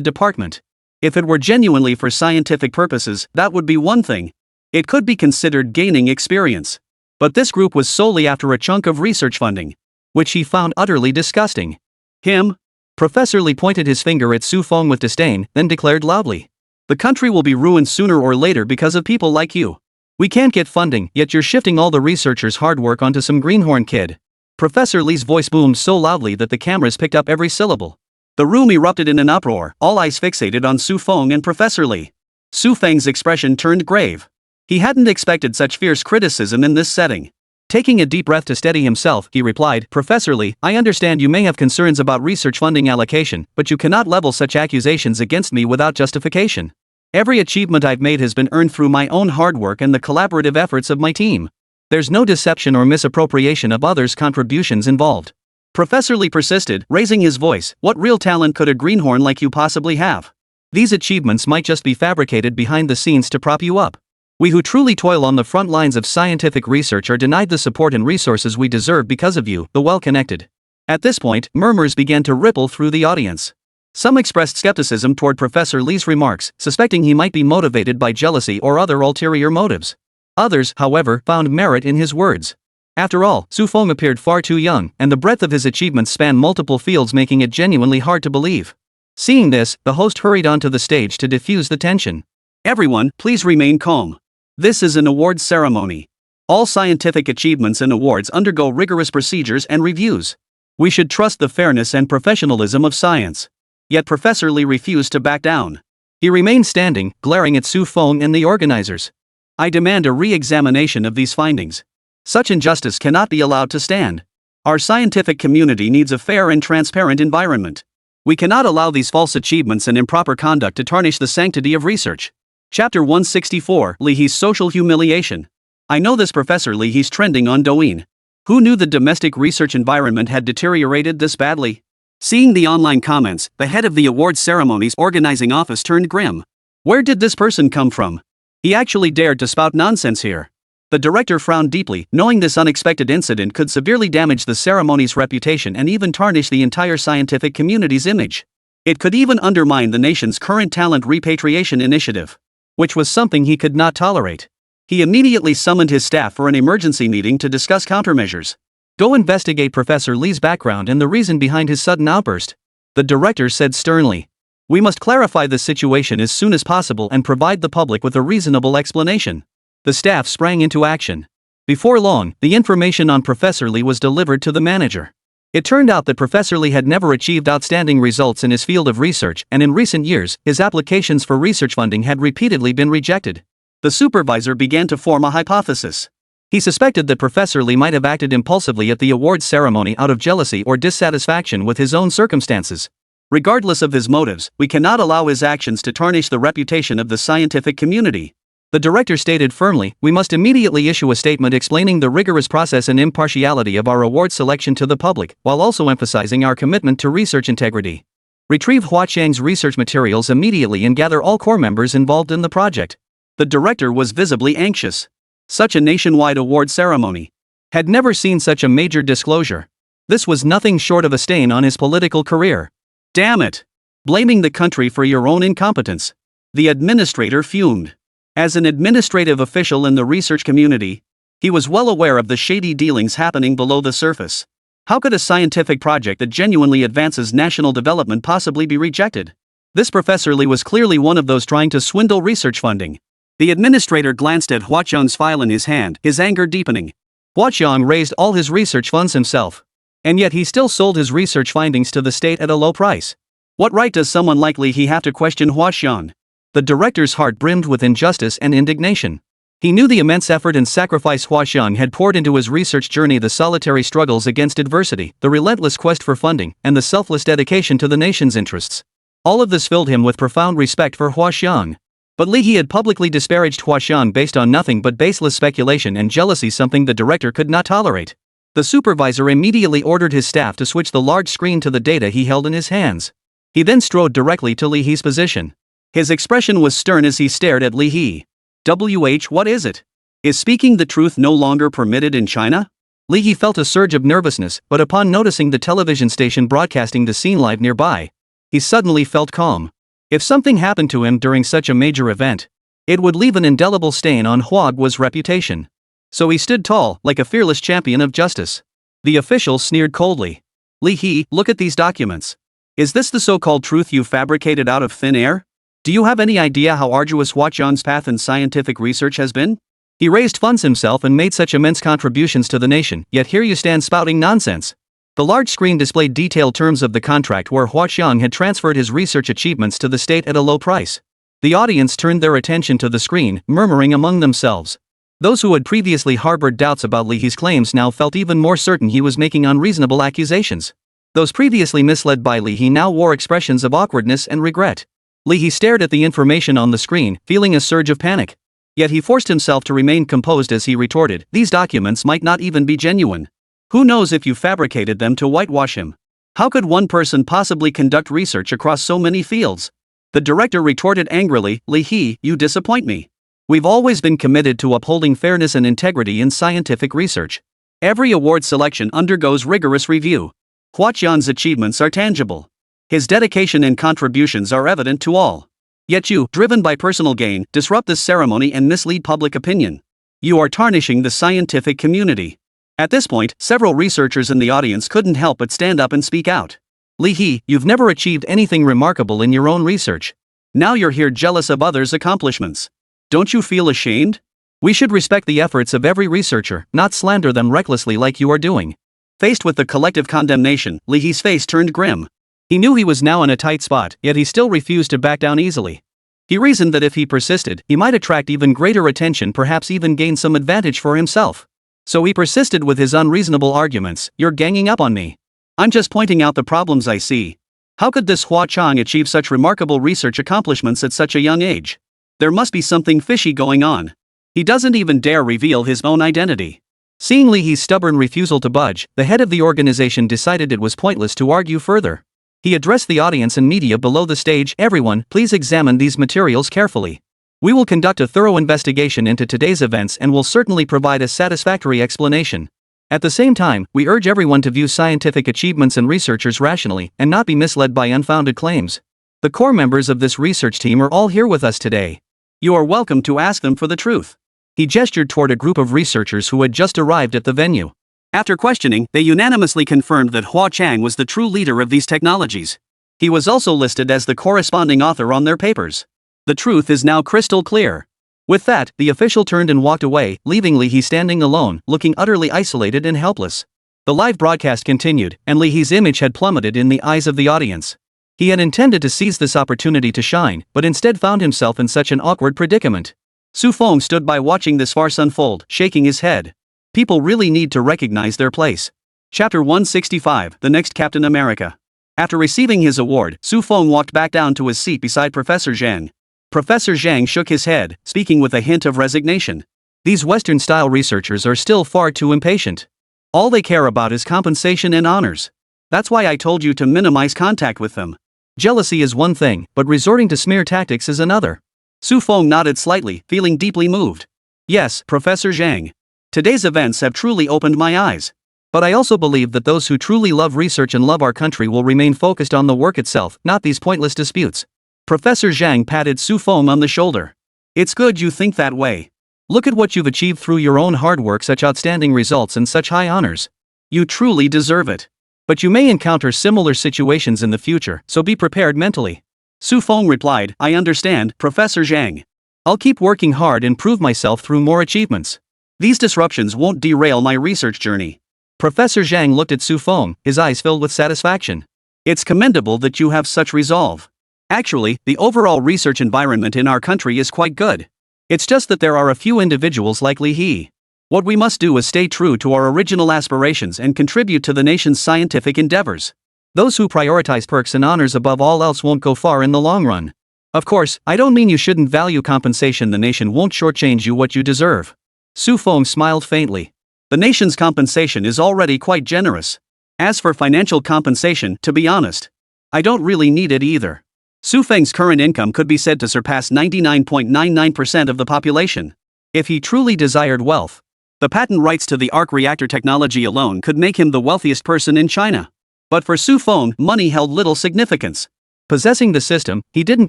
department. If it were genuinely for scientific purposes, that would be one thing. It could be considered gaining experience. But this group was solely after a chunk of research funding, which he found utterly disgusting. Him? Professor Li pointed his finger at Su Feng with disdain, then declared loudly. The country will be ruined sooner or later because of people like you. We can't get funding, yet you're shifting all the researchers' hard work onto some greenhorn kid. Professor Li's voice boomed so loudly that the cameras picked up every syllable. The room erupted in an uproar, all eyes fixated on Su Feng and Professor Li. Su Feng's expression turned grave. He hadn't expected such fierce criticism in this setting. Taking a deep breath to steady himself, he replied, Professor Li, I understand you may have concerns about research funding allocation, but you cannot level such accusations against me without justification. Every achievement I've made has been earned through my own hard work and the collaborative efforts of my team. There's no deception or misappropriation of others' contributions involved. Professor Li persisted, raising his voice, what real talent could a greenhorn like you possibly have? These achievements might just be fabricated behind the scenes to prop you up. We who truly toil on the front lines of scientific research are denied the support and resources we deserve because of you, the well-connected. At this point, murmurs began to ripple through the audience. Some expressed skepticism toward Professor Li's remarks, suspecting he might be motivated by jealousy or other ulterior motives. Others, however, found merit in his words. After all, Su Feng appeared far too young, and the breadth of his achievements spanned multiple fields, making it genuinely hard to believe. Seeing this, the host hurried onto the stage to diffuse the tension. Everyone, please remain calm. This is an awards ceremony. All scientific achievements and awards undergo rigorous procedures and reviews. We should trust the fairness and professionalism of science. Yet Professor Li refused to back down. He remained standing, glaring at Su Feng and the organizers. I demand a re-examination of these findings. Such injustice cannot be allowed to stand. Our scientific community needs a fair and transparent environment. We cannot allow these false achievements and improper conduct to tarnish the sanctity of research. Chapter 164, Li He's Social Humiliation. I know this Professor Li, he's trending on Douyin. Who knew the domestic research environment had deteriorated this badly? Seeing the online comments, the head of the awards ceremonies organizing office turned grim. Where did this person come from? He actually dared to spout nonsense here. The director frowned deeply, knowing this unexpected incident could severely damage the ceremony's reputation and even tarnish the entire scientific community's image. It could even undermine the nation's current talent repatriation initiative, which was something he could not tolerate. He immediately summoned his staff for an emergency meeting to discuss countermeasures. Go investigate Professor Li's background and the reason behind his sudden outburst, the director said sternly. We must clarify the situation as soon as possible and provide the public with a reasonable explanation. The staff sprang into action. Before long, the information on Professor Li was delivered to the manager. It turned out that Professor Li had never achieved outstanding results in his field of research, and in recent years, his applications for research funding had repeatedly been rejected. The supervisor began to form a hypothesis. He suspected that Professor Li might have acted impulsively at the awards ceremony out of jealousy or dissatisfaction with his own circumstances. Regardless of his motives, we cannot allow his actions to tarnish the reputation of the scientific community. The director stated firmly, we must immediately issue a statement explaining the rigorous process and impartiality of our award selection to the public, while also emphasizing our commitment to research integrity. Retrieve Hua Qiang's research materials immediately and gather all core members involved in the project. The director was visibly anxious. Such a nationwide award ceremony had never seen such a major disclosure. This was nothing short of a stain on his political career. Damn it! Blaming the country for your own incompetence. The administrator fumed. As an administrative official in the research community, he was well aware of the shady dealings happening below the surface. How could a scientific project that genuinely advances national development possibly be rejected? This Professor Li was clearly one of those trying to swindle research funding. The administrator glanced at Hua Qiang's file in his hand, his anger deepening. Hua Qiang raised all his research funds himself. And yet he still sold his research findings to the state at a low price. What right does someone like Li He have to question Hua Qiang? The director's heart brimmed with injustice and indignation. He knew the immense effort and sacrifice Hua Qiang had poured into his research journey, the solitary struggles against adversity, the relentless quest for funding, and the selfless dedication to the nation's interests. All of this filled him with profound respect for Hua Qiang. But Li He had publicly disparaged Hua Qiang based on nothing but baseless speculation and jealousy, something the director could not tolerate. The supervisor immediately ordered his staff to switch the large screen to the data he held in his hands. He then strode directly to Li He's position. His expression was stern as he stared at Li He. What is it? Is speaking the truth no longer permitted in China? Li He felt a surge of nervousness, but upon noticing the television station broadcasting the scene live nearby, he suddenly felt calm. If something happened to him during such a major event, it would leave an indelible stain on Huaguo's reputation. So he stood tall, like a fearless champion of justice. The official sneered coldly. Li He, look at these documents. Is this the so-called truth you fabricated out of thin air? Do you have any idea how arduous Hua Qiang's path in scientific research has been? He raised funds himself and made such immense contributions to the nation, yet here you stand spouting nonsense. The large screen displayed detailed terms of the contract where Hua Qiang had transferred his research achievements to the state at a low price. The audience turned their attention to the screen, murmuring among themselves. Those who had previously harbored doubts about Li He's claims now felt even more certain he was making unreasonable accusations. Those previously misled by Li He now wore expressions of awkwardness and regret. Li He stared at the information on the screen, feeling a surge of panic. Yet he forced himself to remain composed as he retorted, "These documents might not even be genuine. Who knows if you fabricated them to whitewash him? How could one person possibly conduct research across so many fields?" The director retorted angrily, "Li He, you disappoint me. We've always been committed to upholding fairness and integrity in scientific research. Every award selection undergoes rigorous review. Hua Qiang's achievements are tangible. His dedication and contributions are evident to all. Yet you, driven by personal gain, disrupt this ceremony and mislead public opinion. You are tarnishing the scientific community." At this point, several researchers in the audience couldn't help but stand up and speak out. "Li He, you've never achieved anything remarkable in your own research. Now you're here jealous of others' accomplishments. Don't you feel ashamed? We should respect the efforts of every researcher, not slander them recklessly like you are doing." Faced with the collective condemnation, Li He's face turned grim. He knew he was now in a tight spot, yet he still refused to back down easily. He reasoned that if he persisted, he might attract even greater attention, perhaps even gain some advantage for himself. So he persisted with his unreasonable arguments. "You're ganging up on me. I'm just pointing out the problems I see. How could this Hua Qiang achieve such remarkable research accomplishments at such a young age? There must be something fishy going on. He doesn't even dare reveal his own identity." Seeing Li He's stubborn refusal to budge, the head of the organization decided it was pointless to argue further. He addressed the audience and media below the stage. "Everyone, please examine these materials carefully. We will conduct a thorough investigation into today's events and will certainly provide a satisfactory explanation. At the same time, we urge everyone to view scientific achievements and researchers rationally and not be misled by unfounded claims. The core members of this research team are all here with us today. You are welcome to ask them for the truth." He gestured toward a group of researchers who had just arrived at the venue. After questioning, they unanimously confirmed that Hua Qiang was the true leader of these technologies. He was also listed as the corresponding author on their papers. The truth is now crystal clear. With that, the official turned and walked away, leaving Li He standing alone, looking utterly isolated and helpless. The live broadcast continued, and Li He's image had plummeted in the eyes of the audience. He had intended to seize this opportunity to shine, but instead found himself in such an awkward predicament. Su Feng stood by watching this farce unfold, shaking his head. People really need to recognize their place. Chapter 165, The Next Captain America. After receiving his award, Su Feng walked back down to his seat beside Professor Zhang. Professor Zhang shook his head, speaking with a hint of resignation. These Western-style researchers are still far too impatient. All they care about is compensation and honors. That's why I told you to minimize contact with them. Jealousy is one thing, but resorting to smear tactics is another. Su Feng nodded slightly, feeling deeply moved. "Yes, Professor Zhang. Today's events have truly opened my eyes. But I also believe that those who truly love research and love our country will remain focused on the work itself, not these pointless disputes." Professor Zhang patted Su Feng on the shoulder. "It's good you think that way. Look at what you've achieved through your own hard work, such outstanding results and such high honors. You truly deserve it. But you may encounter similar situations in the future, so be prepared mentally." Su Feng replied, "I understand, Professor Zhang. I'll keep working hard and prove myself through more achievements. These disruptions won't derail my research journey." Professor Zhang looked at Su Feng, his eyes filled with satisfaction. "It's commendable that you have such resolve. Actually, the overall research environment in our country is quite good. It's just that there are a few individuals like Li He. What we must do is stay true to our original aspirations and contribute to the nation's scientific endeavors. Those who prioritize perks and honors above all else won't go far in the long run. Of course, I don't mean you shouldn't value compensation. The nation won't shortchange you what you deserve." Su Feng smiled faintly. "The nation's compensation is already quite generous. As for financial compensation, to be honest, I don't really need it either." Su Feng's current income could be said to surpass 99.99% of the population. If he truly desired wealth, the patent rights to the arc reactor technology alone could make him the wealthiest person in China. But for Su Feng, money held little significance. Possessing the system, he didn't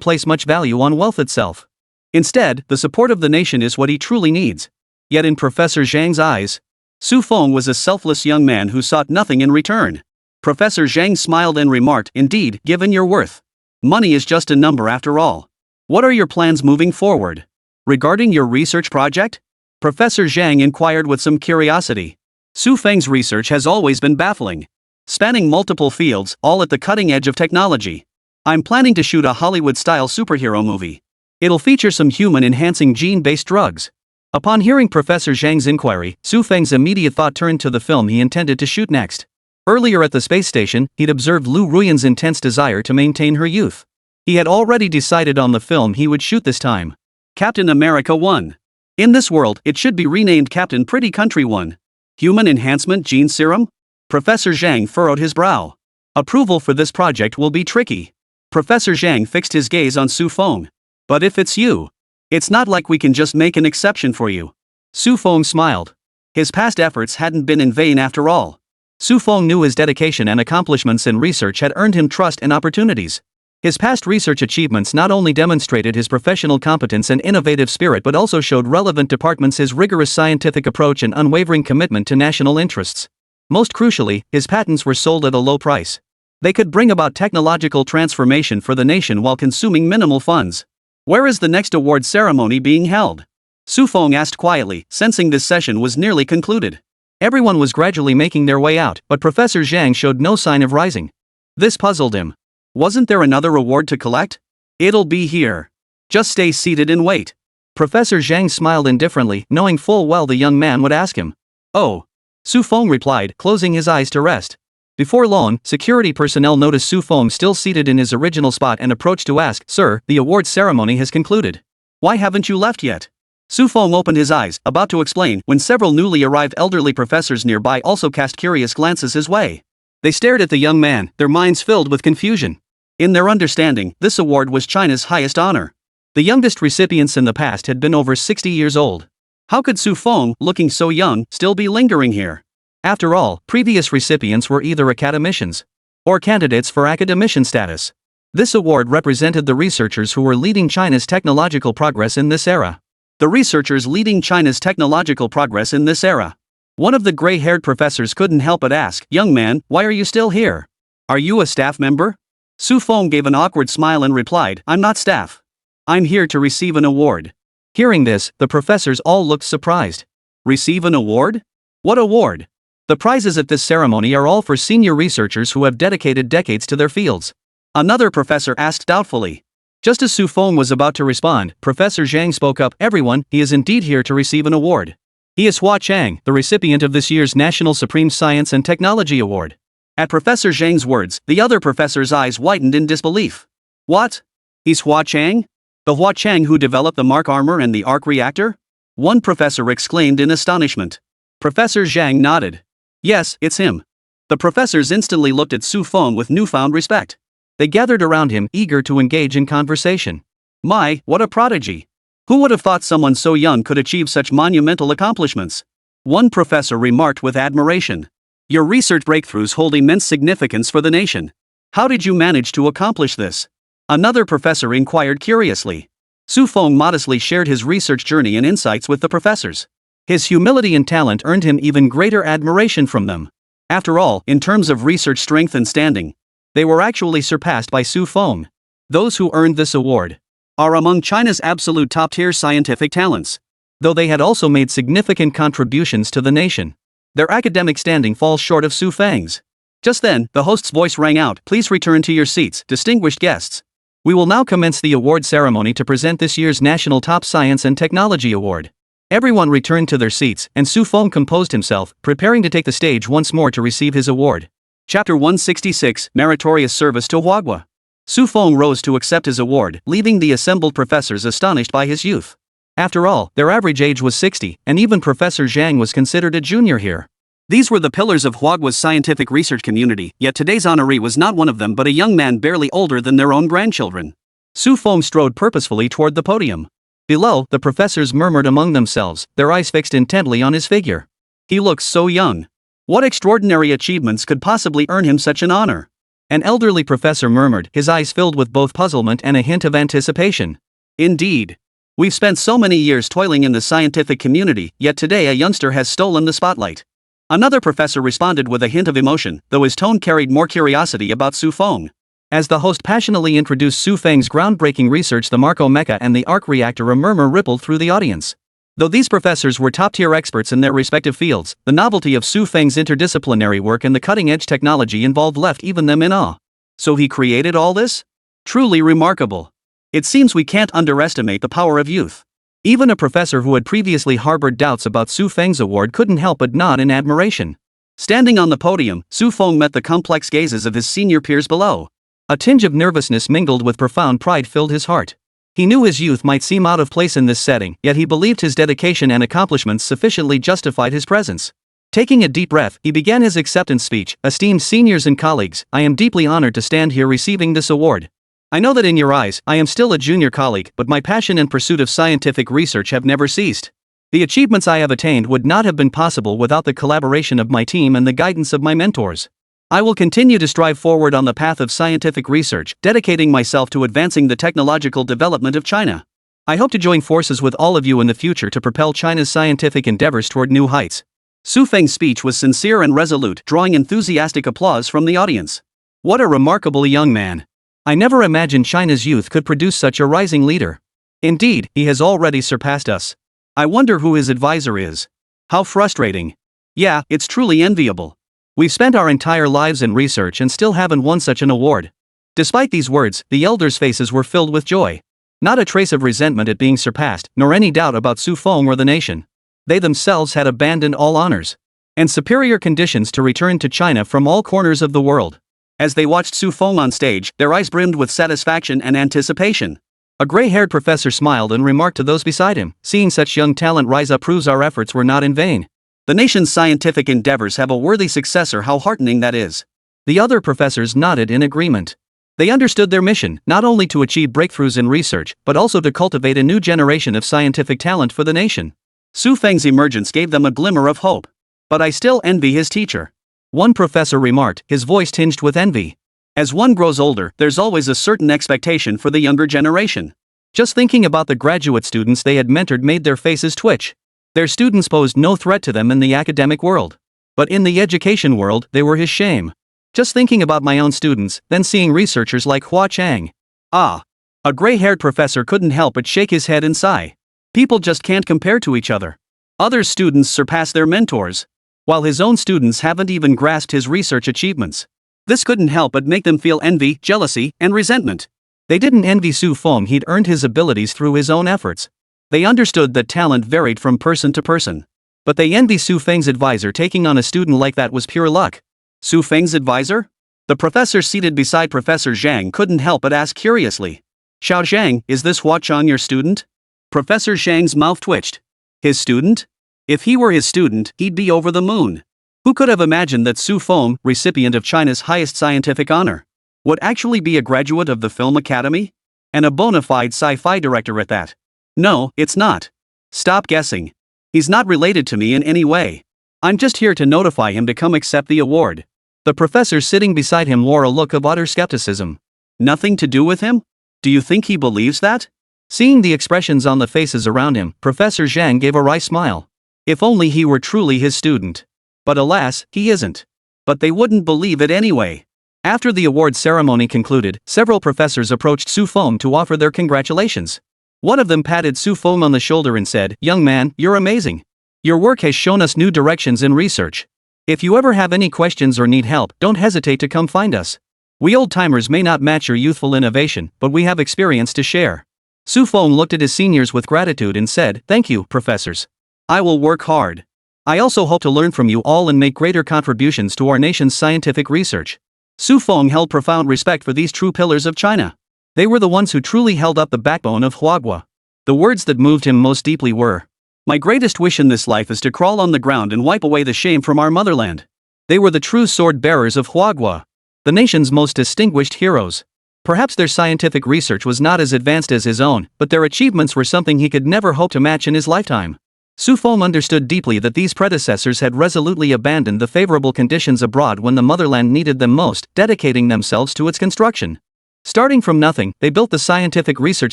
place much value on wealth itself. Instead, the support of the nation is what he truly needs. Yet in Professor Zhang's eyes, Su Feng was a selfless young man who sought nothing in return. Professor Zhang smiled and remarked, "Indeed, given your worth, money is just a number after all. What are your plans moving forward? Regarding your research project?" Professor Zhang inquired with some curiosity. Su Feng's research has always been baffling. Spanning multiple fields, all at the cutting edge of technology. I'm planning to shoot a Hollywood-style superhero movie. It'll feature some human-enhancing gene-based drugs. Upon hearing Professor Zhang's inquiry, Su Feng's immediate thought turned to the film he intended to shoot next. Earlier at the space station, he'd observed Lu Ruyan's intense desire to maintain her youth. He had already decided on the film he would shoot this time. Captain America 1. In this world, it should be renamed Captain Pretty Country 1. Human Enhancement Gene Serum? Professor Zhang furrowed his brow. Approval for this project will be tricky. Professor Zhang fixed his gaze on Su Feng. But if it's you, it's not like we can just make an exception for you. Su Feng smiled. His past efforts hadn't been in vain after all. Su Feng knew his dedication and accomplishments in research had earned him trust and opportunities. His past research achievements not only demonstrated his professional competence and innovative spirit but also showed relevant departments his rigorous scientific approach and unwavering commitment to national interests. Most crucially, his patents were sold at a low price. They could bring about technological transformation for the nation while consuming minimal funds. Where is the next award ceremony being held? Su Feng asked quietly, sensing this session was nearly concluded. Everyone was gradually making their way out, but Professor Zhang showed no sign of rising. This puzzled him. Wasn't there another award to collect? It'll be here. Just stay seated and wait. Professor Zhang smiled indifferently, knowing full well the young man would ask him. Oh. Su Feng replied, closing his eyes to rest. Before long, security personnel noticed Su Feng still seated in his original spot and approached to ask, Sir, the awards ceremony has concluded. Why haven't you left yet? Su Feng opened his eyes, about to explain, when several newly arrived elderly professors nearby also cast curious glances his way. They stared at the young man, their minds filled with confusion. In their understanding, this award was China's highest honor. The youngest recipients in the past had been over 60 years old. How could Su Feng, looking so young, still be lingering here? After all, previous recipients were either academicians or candidates for academician status. This award represented the researchers who were leading China's technological progress in this era. The researchers leading China's technological progress in this era. One of the gray-haired professors couldn't help but ask, Young man, why are you still here? Are you a staff member? Su Feng gave an awkward smile and replied, I'm not staff. I'm here to receive an award. Hearing this, the professors all looked surprised. Receive an award? What award? The prizes at this ceremony are all for senior researchers who have dedicated decades to their fields. Another professor asked doubtfully. Just as Su Feng was about to respond, Professor Zhang spoke up, Everyone, he is indeed here to receive an award. He is Hua Chang, the recipient of this year's National Supreme Science and Technology Award. At Professor Zhang's words, the other professor's eyes widened in disbelief. What? He's Hua Chang? The Hua Chang who developed the Mark armor and the arc reactor? One professor exclaimed in astonishment. Professor Zhang nodded. Yes, it's him. The professors instantly looked at Su Feng with newfound respect. They gathered around him, eager to engage in conversation. My, what a prodigy! Who would have thought someone so young could achieve such monumental accomplishments? One professor remarked with admiration. Your research breakthroughs hold immense significance for the nation. How did you manage to accomplish this? Another professor inquired curiously. Su Feng modestly shared his research journey and insights with the professors. His humility and talent earned him even greater admiration from them. After all, in terms of research strength and standing, they were actually surpassed by Su Feng. Those who earned this award are among China's absolute top-tier scientific talents. Though they had also made significant contributions to the nation, their academic standing falls short of Su Feng's. Just then, the host's voice rang out, Please return to your seats, distinguished guests. We will now commence the award ceremony to present this year's National Top Science and Technology Award. Everyone returned to their seats, and Su Feng composed himself, preparing to take the stage once more to receive his award. Chapter 166, Meritorious Service to Huagua. Su Feng rose to accept his award, leaving the assembled professors astonished by his youth. After all, their average age was 60, and even Professor Zhang was considered a junior here. These were the pillars of Huagua's scientific research community, yet today's honoree was not one of them but a young man barely older than their own grandchildren. Su Feng strode purposefully toward the podium. Below, the professors murmured among themselves, their eyes fixed intently on his figure. He looks so young. What extraordinary achievements could possibly earn him such an honor? An elderly professor murmured, his eyes filled with both puzzlement and a hint of anticipation. Indeed. We've spent so many years toiling in the scientific community, yet today a youngster has stolen the spotlight. Another professor responded with a hint of emotion, though his tone carried more curiosity about Su Feng. As the host passionately introduced Su Feng's groundbreaking research, the Marco Mecha and the arc reactor, a murmur rippled through the audience. Though these professors were top-tier experts in their respective fields, the novelty of Su Feng's interdisciplinary work and the cutting-edge technology involved left even them in awe. So he created all this? Truly remarkable. It seems we can't underestimate the power of youth. Even a professor who had previously harbored doubts about Su Feng's award couldn't help but nod in admiration. Standing on the podium, Su Feng met the complex gazes of his senior peers below. A tinge of nervousness mingled with profound pride filled his heart. He knew his youth might seem out of place in this setting, yet he believed his dedication and accomplishments sufficiently justified his presence. Taking a deep breath, he began his acceptance speech. Esteemed seniors and colleagues, I am deeply honored to stand here receiving this award. I know that in your eyes, I am still a junior colleague, but my passion and pursuit of scientific research have never ceased. The achievements I have attained would not have been possible without the collaboration of my team and the guidance of my mentors. I will continue to strive forward on the path of scientific research, dedicating myself to advancing the technological development of China. I hope to join forces with all of you in the future to propel China's scientific endeavors toward new heights. Su Feng's speech was sincere and resolute, drawing enthusiastic applause from the audience. What a remarkable young man. I never imagined China's youth could produce such a rising leader. Indeed, he has already surpassed us. I wonder who his advisor is. How frustrating. Yeah, it's truly enviable. We've spent our entire lives in research and still haven't won such an award. Despite these words, the elders' faces were filled with joy. Not a trace of resentment at being surpassed, nor any doubt about Su Feng or the nation. They themselves had abandoned all honors and superior conditions to return to China from all corners of the world. As they watched Su Feng on stage, their eyes brimmed with satisfaction and anticipation. A gray-haired professor smiled and remarked to those beside him, seeing such young talent rise up proves our efforts were not in vain. The nation's scientific endeavors have a worthy successor. How heartening that is. The other professors nodded in agreement. They understood their mission, not only to achieve breakthroughs in research, but also to cultivate a new generation of scientific talent for the nation. Su Feng's emergence gave them a glimmer of hope. But I still envy his teacher. One professor remarked, his voice tinged with envy. As one grows older, there's always a certain expectation for the younger generation. Just thinking about the graduate students they had mentored made their faces twitch. Their students posed no threat to them in the academic world. But in the education world, they were his shame. Just thinking about my own students, then seeing researchers like Hua Chang. Ah. A gray-haired professor couldn't help but shake his head and sigh. People just can't compare to each other. Other students surpass their mentors, while his own students haven't even grasped his research achievements. This couldn't help but make them feel envy, jealousy, and resentment. They didn't envy Su Feng. He'd earned his abilities through his own efforts. They understood that talent varied from person to person. But they envy Su Feng's advisor. Taking on a student like that was pure luck. Su Feng's advisor? The professor seated beside Professor Zhang couldn't help but ask curiously. Xiao Zhang, is this Hua Chang your student? Professor Zhang's mouth twitched. His student? If he were his student, he'd be over the moon. Who could have imagined that Su Feng, recipient of China's highest scientific honor, would actually be a graduate of the Film Academy? And a bona fide sci-fi director at that. No, it's not. Stop guessing. He's not related to me in any way. I'm just here to notify him to come accept the award. The professor sitting beside him wore a look of utter skepticism. Nothing to do with him? Do you think he believes that? Seeing the expressions on the faces around him, Professor Zhang gave a wry smile. If only he were truly his student. But alas, he isn't. But they wouldn't believe it anyway. After the award ceremony concluded, several professors approached Su Feng to offer their congratulations. One of them patted Su Feng on the shoulder and said, "Young man, you're amazing. Your work has shown us new directions in research. If you ever have any questions or need help, don't hesitate to come find us. We old-timers may not match your youthful innovation, but we have experience to share." Su Feng looked at his seniors with gratitude and said, "Thank you, professors. I will work hard. I also hope to learn from you all and make greater contributions to our nation's scientific research." Su Feng held profound respect for these true pillars of China. They were the ones who truly held up the backbone of Huagua. The words that moved him most deeply were, "My greatest wish in this life is to crawl on the ground and wipe away the shame from our motherland." They were the true sword bearers of Huagua, the nation's most distinguished heroes. Perhaps their scientific research was not as advanced as his own, but their achievements were something he could never hope to match in his lifetime. Su Feng understood deeply that these predecessors had resolutely abandoned the favorable conditions abroad when the motherland needed them most, dedicating themselves to its construction. Starting from nothing, they built the scientific research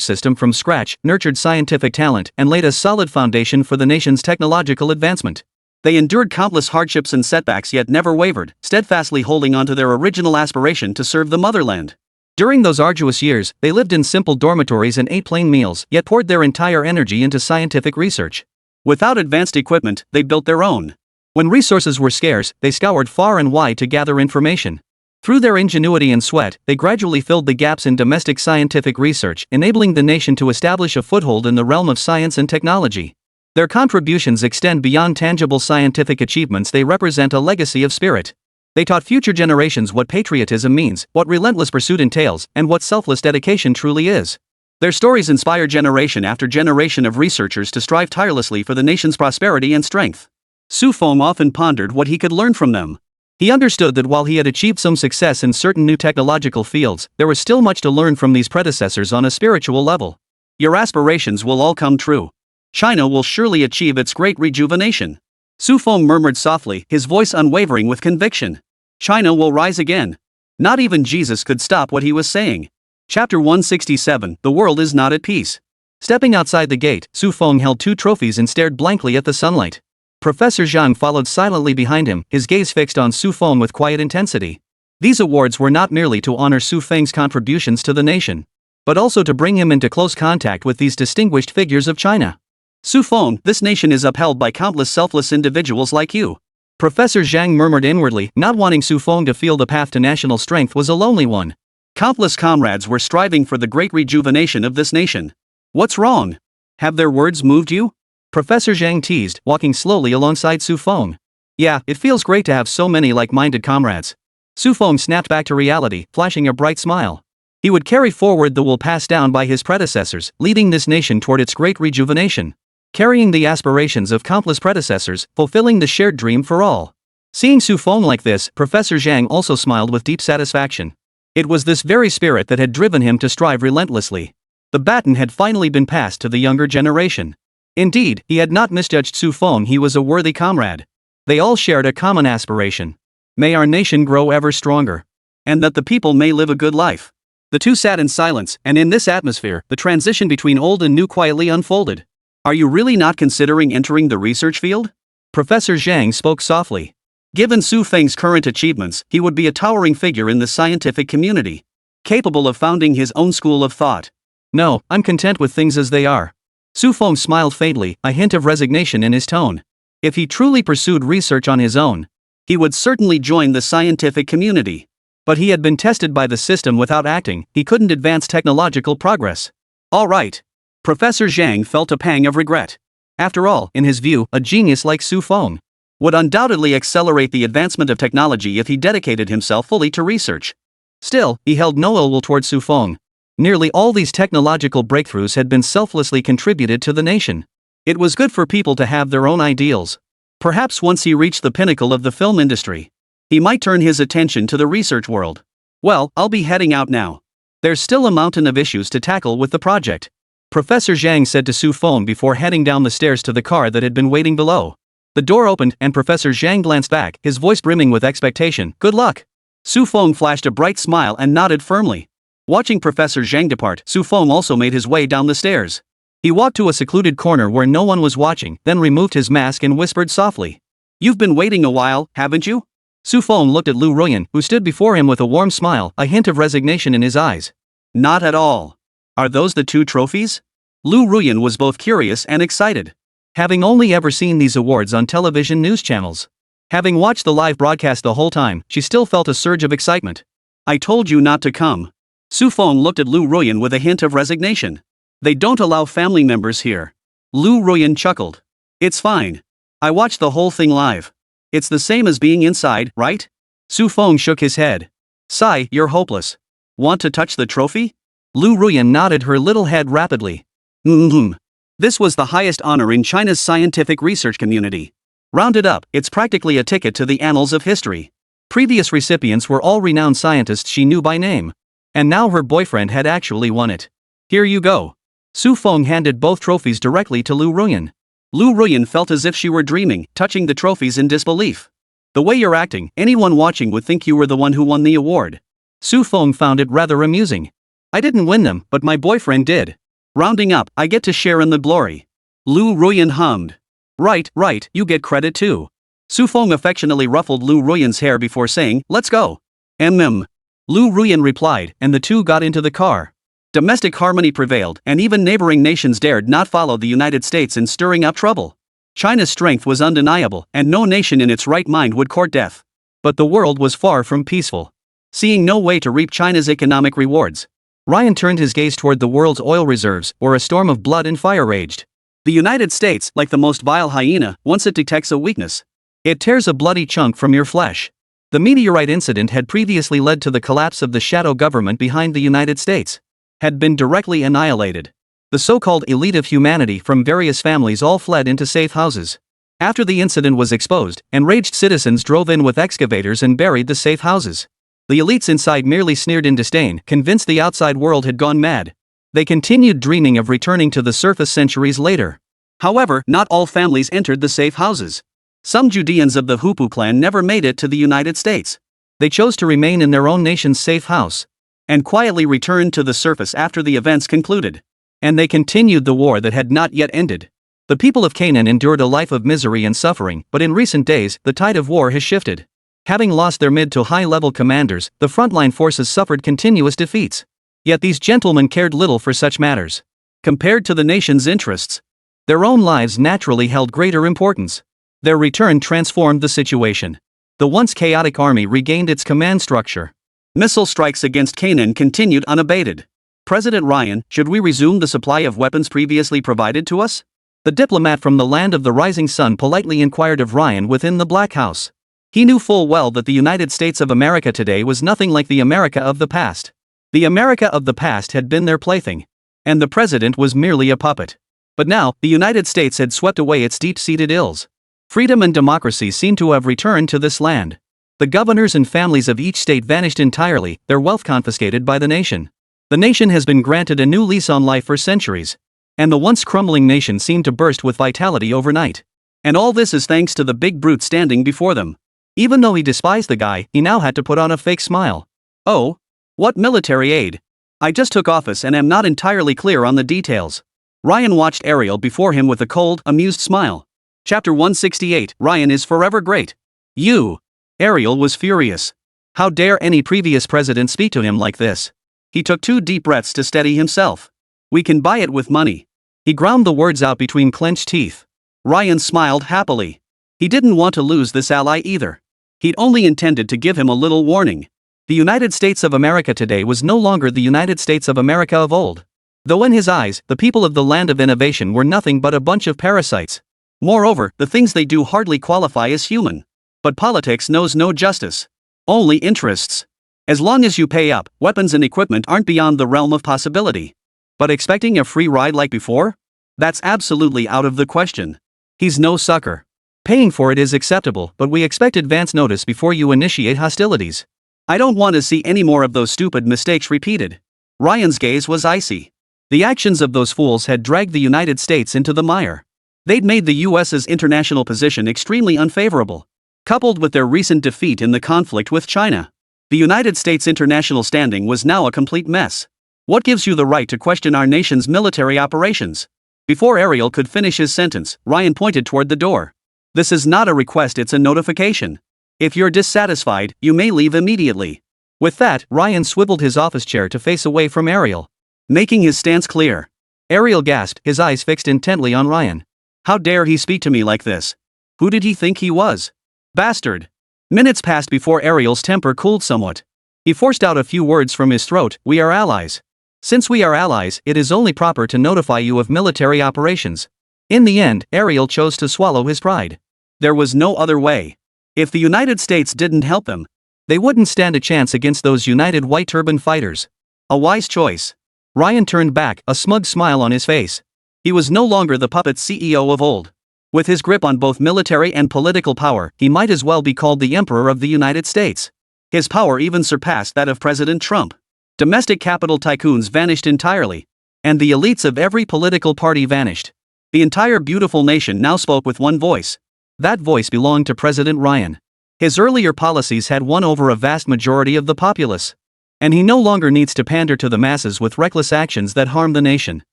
system from scratch, nurtured scientific talent, and laid a solid foundation for the nation's technological advancement. They endured countless hardships and setbacks yet never wavered, steadfastly holding on to their original aspiration to serve the motherland. During those arduous years, they lived in simple dormitories and ate plain meals, yet poured their entire energy into scientific research. Without advanced equipment, they built their own. When resources were scarce, they scoured far and wide to gather information. Through their ingenuity and sweat, they gradually filled the gaps in domestic scientific research, enabling the nation to establish a foothold in the realm of science and technology. Their contributions extend beyond tangible scientific achievements. They represent a legacy of spirit. They taught future generations what patriotism means, what relentless pursuit entails, and what selfless dedication truly is. Their stories inspire generation after generation of researchers to strive tirelessly for the nation's prosperity and strength. Su Feng often pondered what he could learn from them. He understood that while he had achieved some success in certain new technological fields, there was still much to learn from these predecessors on a spiritual level. Your aspirations will all come true. China will surely achieve its great rejuvenation. Su Feng murmured softly, his voice unwavering with conviction. China will rise again. Not even Jesus could stop what he was saying. Chapter 167, The World is Not at Peace. Stepping outside the gate, Su Feng held 2 trophies and stared blankly at the sunlight. Professor Zhang followed silently behind him, his gaze fixed on Su Feng with quiet intensity. These awards were not merely to honor Su Feng's contributions to the nation, but also to bring him into close contact with these distinguished figures of China. Su Feng, this nation is upheld by countless selfless individuals like you. Professor Zhang murmured inwardly, not wanting Su Feng to feel the path to national strength was a lonely one. Countless comrades were striving for the great rejuvenation of this nation. What's wrong? Have their words moved you? Professor Zhang teased, walking slowly alongside Su Feng. Yeah, it feels great to have so many like-minded comrades. Su Feng snapped back to reality, flashing a bright smile. He would carry forward the will passed down by his predecessors, leading this nation toward its great rejuvenation. Carrying the aspirations of countless predecessors, fulfilling the shared dream for all. Seeing Su Feng like this, Professor Zhang also smiled with deep satisfaction. It was this very spirit that had driven him to strive relentlessly. The baton had finally been passed to the younger generation. Indeed, he had not misjudged Su Feng, he was a worthy comrade. They all shared a common aspiration. May our nation grow ever stronger. And that the people may live a good life. The two sat in silence, and in this atmosphere, the transition between old and new quietly unfolded. Are you really not considering entering the research field? Professor Zhang spoke softly. Given Su Feng's current achievements, he would be a towering figure in the scientific community, capable of founding his own school of thought. No, I'm content with things as they are. Su Feng smiled faintly, a hint of resignation in his tone. If he truly pursued research on his own, he would certainly join the scientific community. But he had been tested by the system without acting, he couldn't advance technological progress. All right. Professor Zhang felt a pang of regret. After all, in his view, a genius like Su Feng would undoubtedly accelerate the advancement of technology if he dedicated himself fully to research. Still, he held no ill will toward Su Feng. Nearly all these technological breakthroughs had been selflessly contributed to the nation. It was good for people to have their own ideals. Perhaps once he reached the pinnacle of the film industry, he might turn his attention to the research world. Well, I'll be heading out now. There's still a mountain of issues to tackle with the project. Professor Zhang said to Su Feng before heading down the stairs to the car that had been waiting below. The door opened and Professor Zhang glanced back, his voice brimming with expectation. Good luck. Su Feng flashed a bright smile and nodded firmly. Watching Professor Zhang depart, Su Feng also made his way down the stairs. He walked to a secluded corner where no one was watching, then removed his mask and whispered softly. You've been waiting a while, haven't you? Su Feng looked at Lu Ruyan, who stood before him with a warm smile, a hint of resignation in his eyes. Not at all. Are those the 2 trophies? Lu Ruyan was both curious and excited. Having only ever seen these awards on television news channels, having watched the live broadcast the whole time, she still felt a surge of excitement. I told you not to come. Su Feng looked at Lu Ruyan with a hint of resignation. They don't allow family members here. Lu Ruyan chuckled. It's fine. I watched the whole thing live. It's the same as being inside, right? Su Feng shook his head. Sigh, you're hopeless. Want to touch the trophy? Lu Ruyan nodded her little head rapidly. This was the highest honor in China's scientific research community. Rounded up, it's practically a ticket to the annals of history. Previous recipients were all renowned scientists she knew by name. And now her boyfriend had actually won it. Here you go. Su Feng handed both trophies directly to Lu Ruyan. Lu Ruyan felt as if she were dreaming, touching the trophies in disbelief. The way you're acting, anyone watching would think you were the one who won the award. Su Feng found it rather amusing. I didn't win them, but my boyfriend did. Rounding up, I get to share in the glory. Lu Ruyan hummed. Right, you get credit too. Su Feng affectionately ruffled Lu Ruyan's hair before saying, let's go. Lu Ruyan replied, and the two got into the car. Domestic harmony prevailed, and even neighboring nations dared not follow the United States in stirring up trouble. China's strength was undeniable, and no nation in its right mind would court death. But the world was far from peaceful. Seeing no way to reap China's economic rewards, Ryan turned his gaze toward the world's oil reserves, where a storm of blood and fire raged. The United States, like the most vile hyena, once it detects a weakness, it tears a bloody chunk from your flesh. The meteorite incident had previously led to the collapse of the shadow government behind the United States. Had been directly annihilated. The so-called elite of humanity from various families all fled into safe houses. After the incident was exposed, enraged citizens drove in with excavators and buried the safe houses. The elites inside merely sneered in disdain, convinced the outside world had gone mad. They continued dreaming of returning to the surface centuries later. However, not all families entered the safe houses. Some Judeans of the Hupu clan never made it to the United States. They chose to remain in their own nation's safe house, and quietly returned to the surface after the events concluded. And they continued the war that had not yet ended. The people of Canaan endured a life of misery and suffering, but in recent days, the tide of war has shifted. Having lost their mid to high-level commanders, the frontline forces suffered continuous defeats. Yet these gentlemen cared little for such matters. Compared to the nation's interests, their own lives naturally held greater importance. Their return transformed the situation. The once chaotic army regained its command structure. Missile strikes against Canaan continued unabated. President Ryan, should we resume the supply of weapons previously provided to us? The diplomat from the land of the rising sun politely inquired of Ryan within the Black House. He knew full well that the United States of America today was nothing like the America of the past. The America of the past had been their plaything, and the president was merely a puppet. But now, the United States had swept away its deep-seated ills. Freedom and democracy seemed to have returned to this land. The governors and families of each state vanished entirely, their wealth confiscated by the nation. The nation has been granted a new lease on life for centuries. And the once crumbling nation seemed to burst with vitality overnight. And all this is thanks to the big brute standing before them. Even though he despised the guy, he now had to put on a fake smile. Oh? What military aid? I just took office and am not entirely clear on the details. Ryan watched Ariel before him with a cold, amused smile. Chapter 168, Ryan is forever great. You. Ariel was furious. How dare any previous president speak to him like this? He took 2 deep breaths to steady himself. We can buy it with money. He ground the words out between clenched teeth. Ryan smiled happily. He didn't want to lose this ally either. He'd only intended to give him a little warning. The United States of America today was no longer the United States of America of old. Though in his eyes, the people of the land of innovation were nothing but a bunch of parasites. Moreover, the things they do hardly qualify as human. But politics knows no justice. Only interests. As long as you pay up, weapons and equipment aren't beyond the realm of possibility. But expecting a free ride like before? That's absolutely out of the question. He's no sucker. Paying for it is acceptable, but we expect advance notice before you initiate hostilities. I don't want to see any more of those stupid mistakes repeated. Ryan's gaze was icy. The actions of those fools had dragged the United States into the mire. They'd made the US's international position extremely unfavorable. Coupled with their recent defeat in the conflict with China, the United States' international standing was now a complete mess. What gives you the right to question our nation's military operations? Before Ariel could finish his sentence, Ryan pointed toward the door. This is not a request, it's a notification. If you're dissatisfied, you may leave immediately. With that, Ryan swiveled his office chair to face away from Ariel, making his stance clear. Ariel gasped, his eyes fixed intently on Ryan. How dare he speak to me like this? Who did he think he was? Bastard. Minutes passed before Ariel's temper cooled somewhat. He forced out a few words from his throat. We are allies. Since we are allies, it is only proper to notify you of military operations. In the end, Ariel chose to swallow his pride. There was no other way. If the United States didn't help them, they wouldn't stand a chance against those united white turban fighters. A wise choice. Ryan turned back, a smug smile on his face. He was no longer the puppet CEO of old. With his grip on both military and political power, he might as well be called the Emperor of the United States. His power even surpassed that of President Trump. Domestic capital tycoons vanished entirely. And the elites of every political party vanished. The entire beautiful nation now spoke with one voice. That voice belonged to President Ryan. His earlier policies had won over a vast majority of the populace. And he no longer needs to pander to the masses with reckless actions that harm the nation.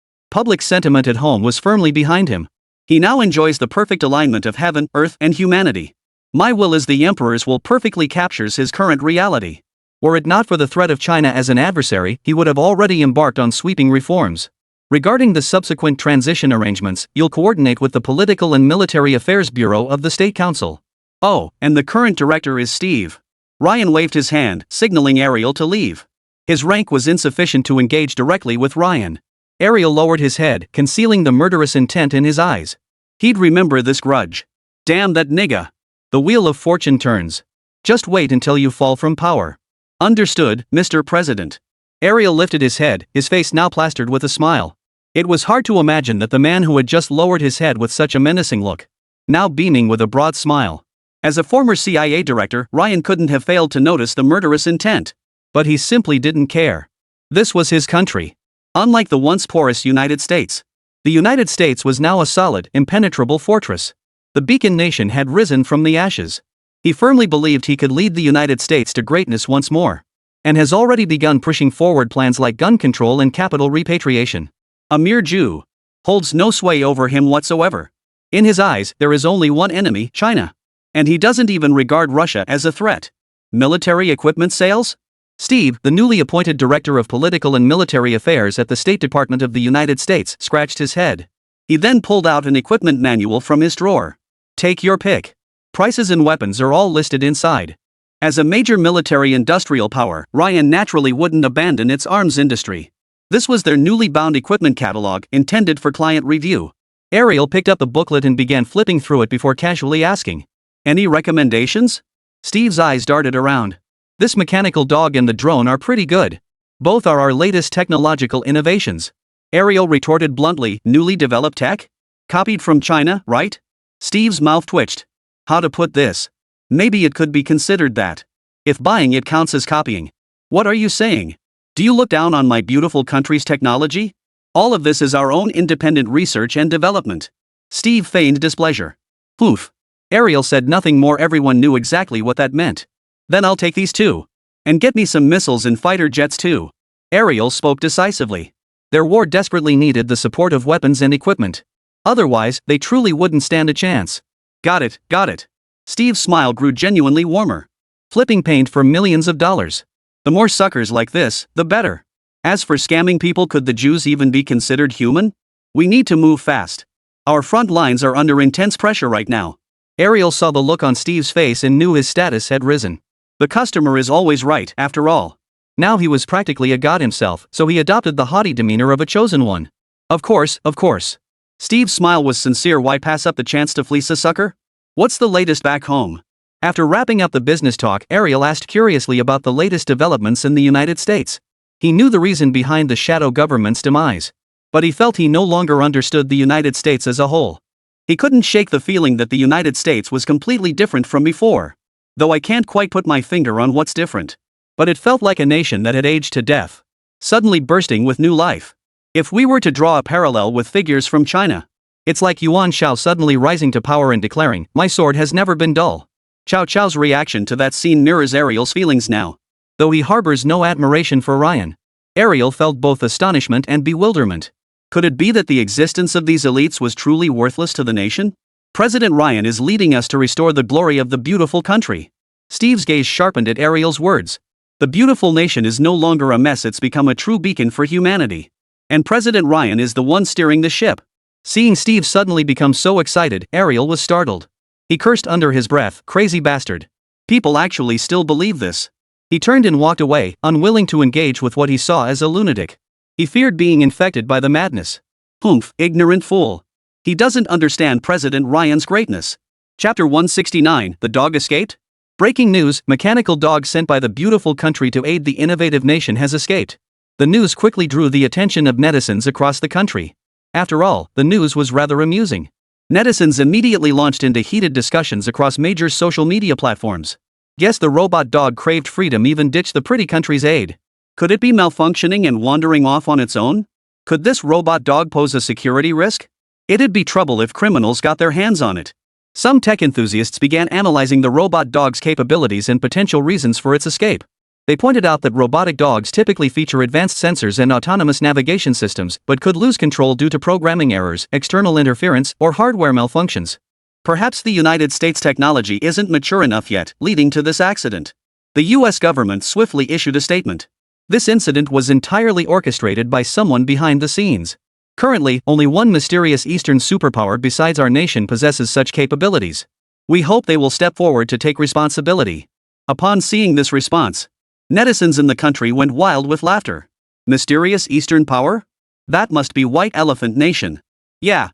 Public sentiment at home was firmly behind him. He now enjoys the perfect alignment of heaven, earth, and humanity. My will as the Emperor's will perfectly captures his current reality. Were it not for the threat of China as an adversary, he would have already embarked on sweeping reforms. Regarding the subsequent transition arrangements, you'll coordinate with the Political and Military Affairs Bureau of the State Council. Oh, and the current director is Steve. Ryan waved his hand, signaling Ariel to leave. His rank was insufficient to engage directly with Ryan. Ariel lowered his head, concealing the murderous intent in his eyes. He'd remember this grudge. Damn that nigga. The wheel of fortune turns. Just wait until you fall from power. Understood, Mr. President. Ariel lifted his head, his face now plastered with a smile. It was hard to imagine that the man who had just lowered his head with such a menacing look, now beaming with a broad smile. As a former CIA director, Ryan couldn't have failed to notice the murderous intent. But he simply didn't care. This was his country. Unlike the once porous United States. The United States was now a solid, impenetrable fortress. The beacon nation had risen from the ashes. He firmly believed he could lead the United States to greatness once more. And has already begun pushing forward plans like gun control and capital repatriation. A mere Jew. Holds no sway over him whatsoever. In his eyes, there is only one enemy, China. And he doesn't even regard Russia as a threat. Military equipment sales? Steve, the newly appointed Director of Political and Military Affairs at the State Department of the United States, scratched his head. He then pulled out an equipment manual from his drawer. Take your pick. Prices and weapons are all listed inside. As a major military industrial power, Ryan naturally wouldn't abandon its arms industry. This was their newly bound equipment catalog, intended for client review. Ariel picked up the booklet and began flipping through it before casually asking, "Any recommendations?" Steve's eyes darted around. "This mechanical dog and the drone are pretty good. Both are our latest technological innovations." Ariel retorted bluntly, "Newly developed tech? Copied from China, right?" Steve's mouth twitched. How to put this? Maybe it could be considered that. If buying it counts as copying. What are you saying? Do you look down on my beautiful country's technology? All of this is our own independent research and development. Steve feigned displeasure. Oof. Ariel said nothing more. Everyone knew exactly what that meant. Then I'll take these too. And get me some missiles and fighter jets too. Ariel spoke decisively. Their war desperately needed the support of weapons and equipment. Otherwise, they truly wouldn't stand a chance. Got it, got it. Steve's smile grew genuinely warmer. Flipping paint for millions of dollars. The more suckers like this, the better. As for scamming people, could the Jews even be considered human? We need to move fast. Our front lines are under intense pressure right now. Ariel saw the look on Steve's face and knew his status had risen. The customer is always right, after all. Now he was practically a god himself, so he adopted the haughty demeanor of a chosen one. Of course, of course. Steve's smile was sincere. Why pass up the chance to fleece a sucker? What's the latest back home? After wrapping up the business talk, Ariel asked curiously about the latest developments in the United States. He knew the reason behind the shadow government's demise. But he felt he no longer understood the United States as a whole. He couldn't shake the feeling that the United States was completely different from before. Though I can't quite put my finger on what's different. But it felt like a nation that had aged to death. Suddenly bursting with new life. If we were to draw a parallel with figures from China. It's like Yuan Shao suddenly rising to power and declaring, "My sword has never been dull." Cao Cao's reaction to that scene mirrors Ariel's feelings now. Though he harbors no admiration for Ryan, Ariel felt both astonishment and bewilderment. Could it be that the existence of these elites was truly worthless to the nation? President Ryan is leading us to restore the glory of the beautiful country. Steve's gaze sharpened at Ariel's words. The beautiful nation is no longer a mess, it's become a true beacon for humanity. And President Ryan is the one steering the ship. Seeing Steve suddenly become so excited, Ariel was startled. He cursed under his breath, "Crazy bastard. People actually still believe this." He turned and walked away, unwilling to engage with what he saw as a lunatic. He feared being infected by the madness. Humph, ignorant fool. He doesn't understand President Ryan's greatness. Chapter 169, The Dog Escaped? Breaking news, mechanical dog sent by the beautiful country to aid the innovative nation has escaped. The news quickly drew the attention of netizens across the country. After all, the news was rather amusing. Netizens immediately launched into heated discussions across major social media platforms. Guess the robot dog craved freedom, even ditched the pretty country's aid. Could it be malfunctioning and wandering off on its own? Could this robot dog pose a security risk? It'd be trouble if criminals got their hands on it. Some tech enthusiasts began analyzing the robot dog's capabilities and potential reasons for its escape. They pointed out that robotic dogs typically feature advanced sensors and autonomous navigation systems, but could lose control due to programming errors, external interference, or hardware malfunctions. Perhaps the United States technology isn't mature enough yet, leading to this accident. The US government swiftly issued a statement. This incident was entirely orchestrated by someone behind the scenes. Currently, only one mysterious Eastern superpower besides our nation possesses such capabilities. We hope they will step forward to take responsibility. Upon seeing this response, netizens in the country went wild with laughter. Mysterious Eastern power? That must be White Elephant Nation. Yeah.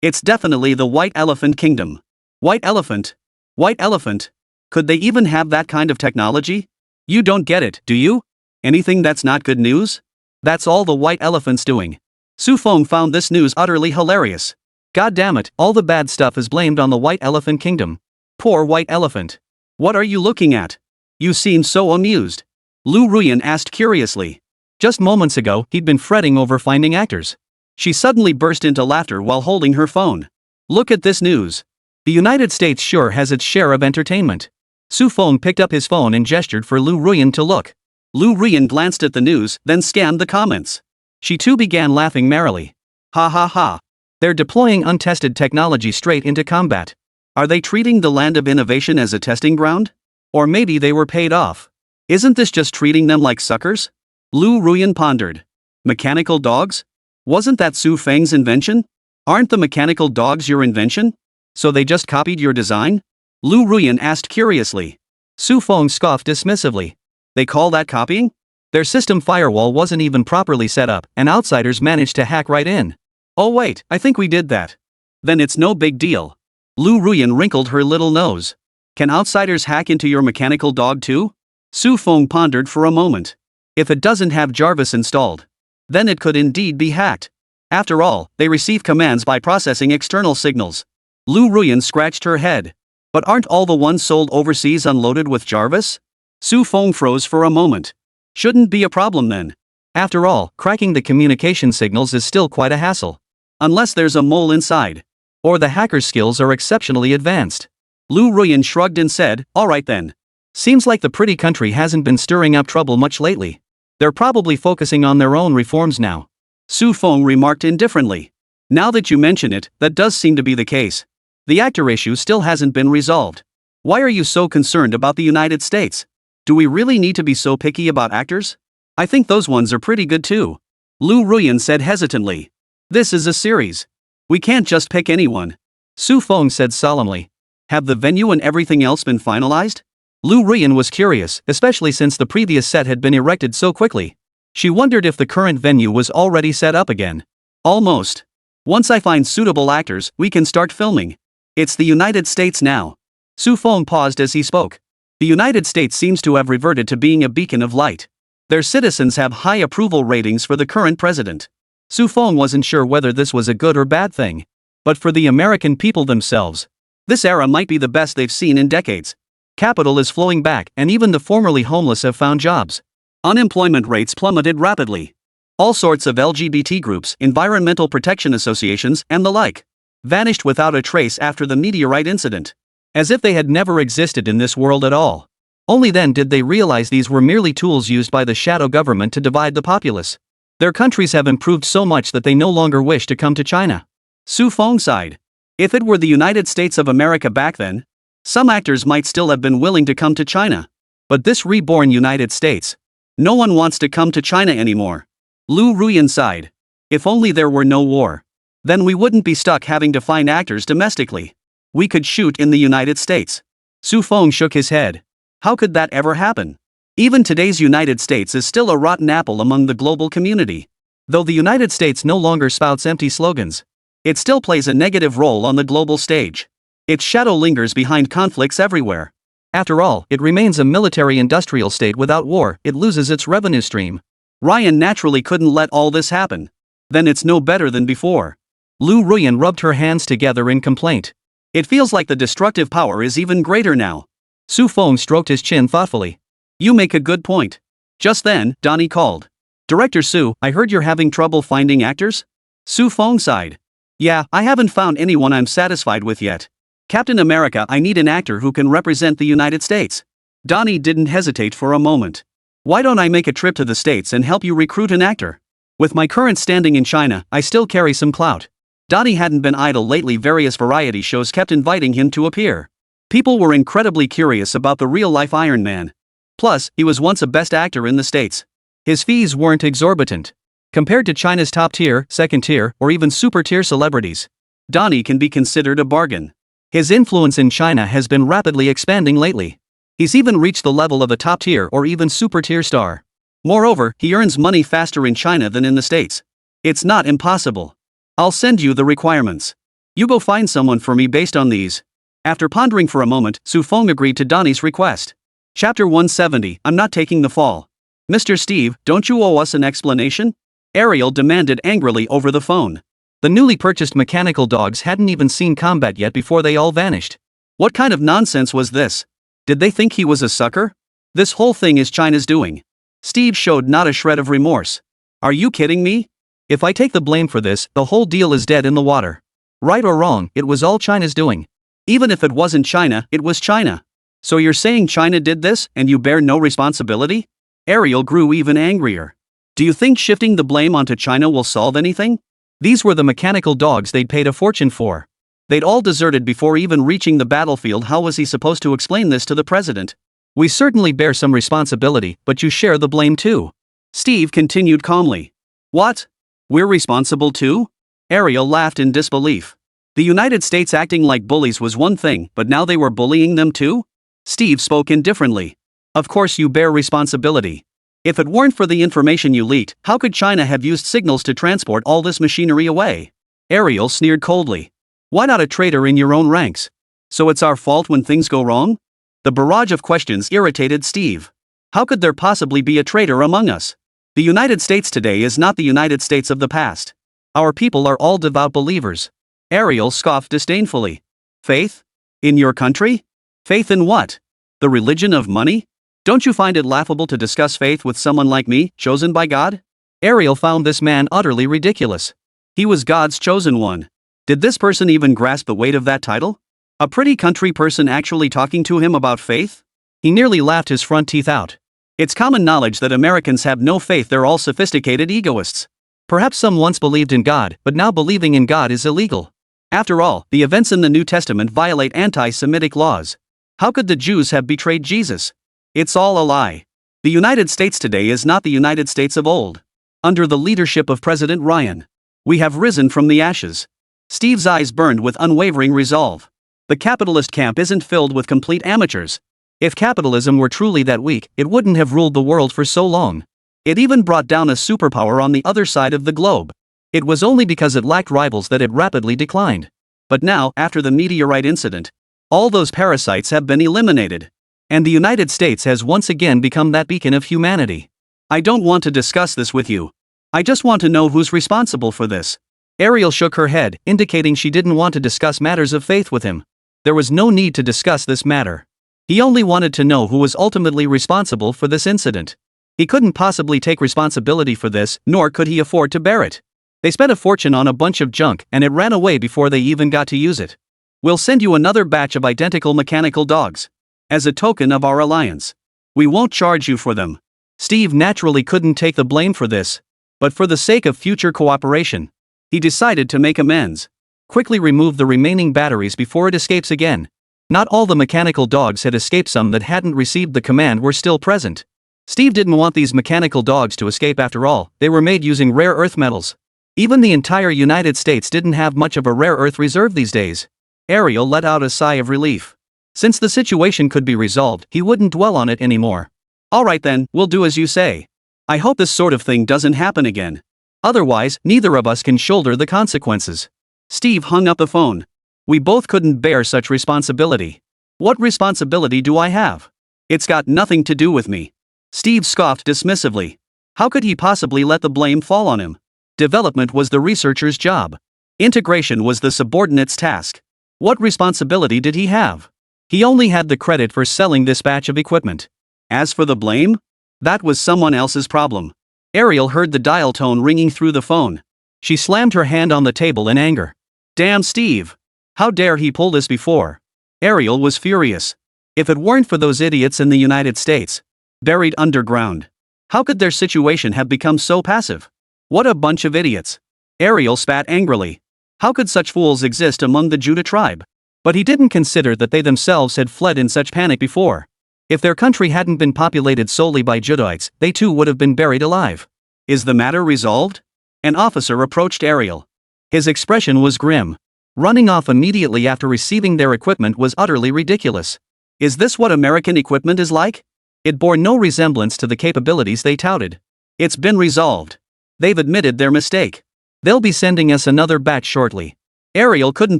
It's definitely the White Elephant Kingdom. White Elephant? White Elephant? Could they even have that kind of technology? You don't get it, do you? Anything that's not good news? That's all the White Elephant's doing. Su Feng found this news utterly hilarious. God damn it, all the bad stuff is blamed on the White Elephant Kingdom. Poor White Elephant. What are you looking at? You seem so amused. Lu Ruyan asked curiously. Just moments ago, he'd been fretting over finding actors. She suddenly burst into laughter while holding her phone. Look at this news. The United States sure has its share of entertainment. Su Feng picked up his phone and gestured for Lu Ruyan to look. Lu Ruyan glanced at the news, then scanned the comments. She too began laughing merrily. Ha ha ha. They're deploying untested technology straight into combat. Are they treating the land of innovation as a testing ground? Or maybe they were paid off. Isn't this just treating them like suckers? Lu Ruyan pondered. Mechanical dogs? Wasn't that Su Feng's invention? Aren't the mechanical dogs your invention? So they just copied your design? Lu Ruyan asked curiously. Su Feng scoffed dismissively. They call that copying? Their system firewall wasn't even properly set up, and outsiders managed to hack right in. Oh wait, I think we did that. Then it's no big deal. Lu Ruyan wrinkled her little nose. Can outsiders hack into your mechanical dog too? Su Feng pondered for a moment. If it doesn't have Jarvis installed, then it could indeed be hacked. After all, they receive commands by processing external signals. Lu Ruyan scratched her head. But aren't all the ones sold overseas unloaded with Jarvis? Su Feng froze for a moment. Shouldn't be a problem then. After all, cracking the communication signals is still quite a hassle. Unless there's a mole inside. Or the hacker's skills are exceptionally advanced. Lu Ruyan shrugged and said, alright then. Seems like the pretty country hasn't been stirring up trouble much lately. They're probably focusing on their own reforms now. Su Feng remarked indifferently. Now that you mention it, that does seem to be the case. The actor issue still hasn't been resolved. Why are you so concerned about the United States? Do we really need to be so picky about actors? I think those ones are pretty good too. Lu Ruyan said hesitantly. This is a series. We can't just pick anyone. Su Feng said solemnly. Have the venue and everything else been finalized? Lu Ruyan was curious, especially since the previous set had been erected so quickly. She wondered if the current venue was already set up again. Almost. Once I find suitable actors, we can start filming. It's the United States now. Su Feng paused as he spoke. The United States seems to have reverted to being a beacon of light. Their citizens have high approval ratings for the current president. Su Feng wasn't sure whether this was a good or bad thing. But for the American people themselves, this era might be the best they've seen in decades. Capital is flowing back, and even the formerly homeless have found jobs. Unemployment rates plummeted rapidly. All sorts of LGBT groups, environmental protection associations, and the like, vanished without a trace after the meteorite incident. As if they had never existed in this world at all. Only then did they realize these were merely tools used by the shadow government to divide the populace. Their countries have improved so much that they no longer wish to come to China. Su Feng sighed. If it were the United States of America back then, some actors might still have been willing to come to China. But this reborn United States, no one wants to come to China anymore. Lu Ruyan sighed. If only there were no war. Then we wouldn't be stuck having to find actors domestically. We could shoot in the United States. Su Feng shook his head. How could that ever happen? Even today's United States is still a rotten apple among the global community. Though the United States no longer spouts empty slogans, it still plays a negative role on the global stage. Its shadow lingers behind conflicts everywhere. After all, it remains a military-industrial state without war. It loses its revenue stream. Ryan naturally couldn't let all this happen. Then it's no better than before. Lu Ruyan rubbed her hands together in complaint. It feels like the destructive power is even greater now. Su Feng stroked his chin thoughtfully. You make a good point. Just then, Donnie called. Director Su, I heard you're having trouble finding actors? Su Feng sighed. Yeah, I haven't found anyone I'm satisfied with yet. Captain America, I need an actor who can represent the United States. Donnie didn't hesitate for a moment. Why don't I make a trip to the States and help you recruit an actor? With my current standing in China, I still carry some clout. Donnie hadn't been idle lately. Various variety shows kept inviting him to appear. People were incredibly curious about the real-life Iron Man. Plus, he was once a best actor in the States. His fees weren't exorbitant. Compared to China's top tier, second tier, or even super tier celebrities, Donnie can be considered a bargain. His influence in China has been rapidly expanding lately. He's even reached the level of a top tier or even super tier star. Moreover, he earns money faster in China than in the States. It's not impossible. I'll send you the requirements. You go find someone for me based on these. After pondering for a moment, Su Feng agreed to Donnie's request. Chapter 170, I'm not taking the fall. Mr. Steve, don't you owe us an explanation? Ariel demanded angrily over the phone. The newly purchased mechanical dogs hadn't even seen combat yet before they all vanished. What kind of nonsense was this? Did they think he was a sucker? This whole thing is China's doing. Steve showed not a shred of remorse. Are you kidding me? If I take the blame for this, the whole deal is dead in the water. Right or wrong, it was all China's doing. Even if it wasn't China, it was China. So you're saying China did this, and you bear no responsibility? Ariel grew even angrier. Do you think shifting the blame onto China will solve anything? These were the mechanical dogs they'd paid a fortune for. They'd all deserted before even reaching the battlefield. How was he supposed to explain this to the president? We certainly bear some responsibility, but you share the blame too. Steve continued calmly. What? We're responsible too? Ariel laughed in disbelief. The United States acting like bullies was one thing, but now they were bullying them too? Steve spoke indifferently. Of course you bear responsibility. If it weren't for the information you leaked, how could China have used signals to transport all this machinery away? Ariel sneered coldly. Why not a traitor in your own ranks? So it's our fault when things go wrong? The barrage of questions irritated Steve. How could there possibly be a traitor among us? The United States today is not the United States of the past. Our people are all devout believers. Ariel scoffed disdainfully. Faith? In your country? Faith in what? The religion of money? Don't you find it laughable to discuss faith with someone like me, chosen by God? Ariel found this man utterly ridiculous. He was God's chosen one. Did this person even grasp the weight of that title? A pretty country person actually talking to him about faith? He nearly laughed his front teeth out. It's common knowledge that Americans have no faith. They're all sophisticated egoists. Perhaps some once believed in God, but now believing in God is illegal. After all, the events in the New Testament violate anti-Semitic laws. How could the Jews have betrayed Jesus? It's all a lie. The United States today is not the United States of old. Under the leadership of President Ryan, we have risen from the ashes. Steve's eyes burned with unwavering resolve. The capitalist camp isn't filled with complete amateurs. If capitalism were truly that weak, it wouldn't have ruled the world for so long. It even brought down a superpower on the other side of the globe. It was only because it lacked rivals that it rapidly declined. But now, after the meteorite incident, all those parasites have been eliminated. And the United States has once again become that beacon of humanity. I don't want to discuss this with you. I just want to know who's responsible for this. Ariel shook her head, indicating she didn't want to discuss matters of faith with him. There was no need to discuss this matter. He only wanted to know who was ultimately responsible for this incident. He couldn't possibly take responsibility for this, nor could he afford to bear it. They spent a fortune on a bunch of junk, and it ran away before they even got to use it. We'll send you another batch of identical mechanical dogs. As a token of our alliance. We won't charge you for them. Steve naturally couldn't take the blame for this. But for the sake of future cooperation, he decided to make amends. Quickly remove the remaining batteries before it escapes again. Not all the mechanical dogs had escaped. Some that hadn't received the command were still present. Steve didn't want these mechanical dogs to escape after all. They were made using rare earth metals. Even the entire United States didn't have much of a rare earth reserve these days. Ariel let out a sigh of relief. Since the situation could be resolved, he wouldn't dwell on it anymore. Alright then, we'll do as you say. I hope this sort of thing doesn't happen again. Otherwise, neither of us can shoulder the consequences. Steve hung up the phone. We both couldn't bear such responsibility. What responsibility do I have? It's got nothing to do with me. Steve scoffed dismissively. How could he possibly let the blame fall on him? Development was the researcher's job. Integration was the subordinate's task. What responsibility did he have? He only had the credit for selling this batch of equipment. As for the blame? That was someone else's problem. Ariel heard the dial tone ringing through the phone. She slammed her hand on the table in anger. Damn Steve! How dare he pull this before? Ariel was furious. If it weren't for those idiots in the United States, buried underground, how could their situation have become so passive? What a bunch of idiots! Ariel spat angrily. How could such fools exist among the Judah tribe? But he didn't consider that they themselves had fled in such panic before. If their country hadn't been populated solely by Judahites, they too would have been buried alive. Is the matter resolved? An officer approached Ariel. His expression was grim. Running off immediately after receiving their equipment was utterly ridiculous. Is this what American equipment is like? It bore no resemblance to the capabilities they touted. It's been resolved. They've admitted their mistake. They'll be sending us another batch shortly. Ariel couldn't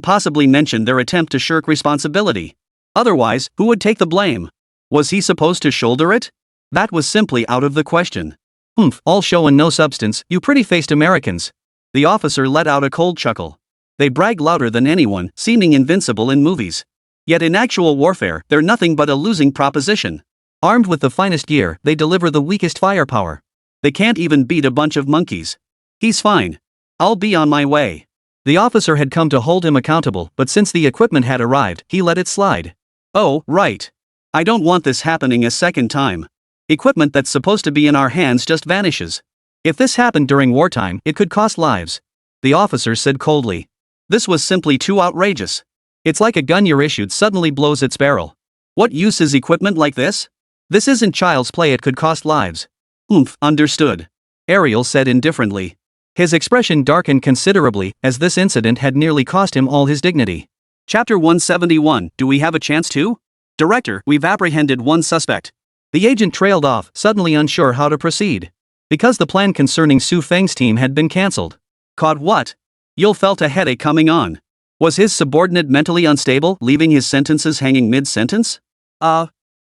possibly mention their attempt to shirk responsibility. Otherwise, who would take the blame? Was he supposed to shoulder it? That was simply out of the question. All show and no substance, you pretty-faced Americans. The officer let out a cold chuckle. They brag louder than anyone, seeming invincible in movies. Yet in actual warfare, they're nothing but a losing proposition. Armed with the finest gear, they deliver the weakest firepower. They can't even beat a bunch of monkeys. He's fine. I'll be on my way. The officer had come to hold him accountable, but since the equipment had arrived, he let it slide. Oh, right. I don't want this happening a second time. Equipment that's supposed to be in our hands just vanishes. If this happened during wartime, it could cost lives. The officer said coldly. This was simply too outrageous. It's like a gun you're issued suddenly blows its barrel. What use is equipment like this? This isn't child's play, it could cost lives. Understood. Ariel said indifferently. His expression darkened considerably, as this incident had nearly cost him all his dignity. Chapter 171, Do we have a chance to? Director, we've apprehended one suspect. The agent trailed off, suddenly unsure how to proceed. Because the plan concerning Su Feng's team had been cancelled. Caught what? Yul felt a headache coming on. Was his subordinate mentally unstable, leaving his sentences hanging mid-sentence?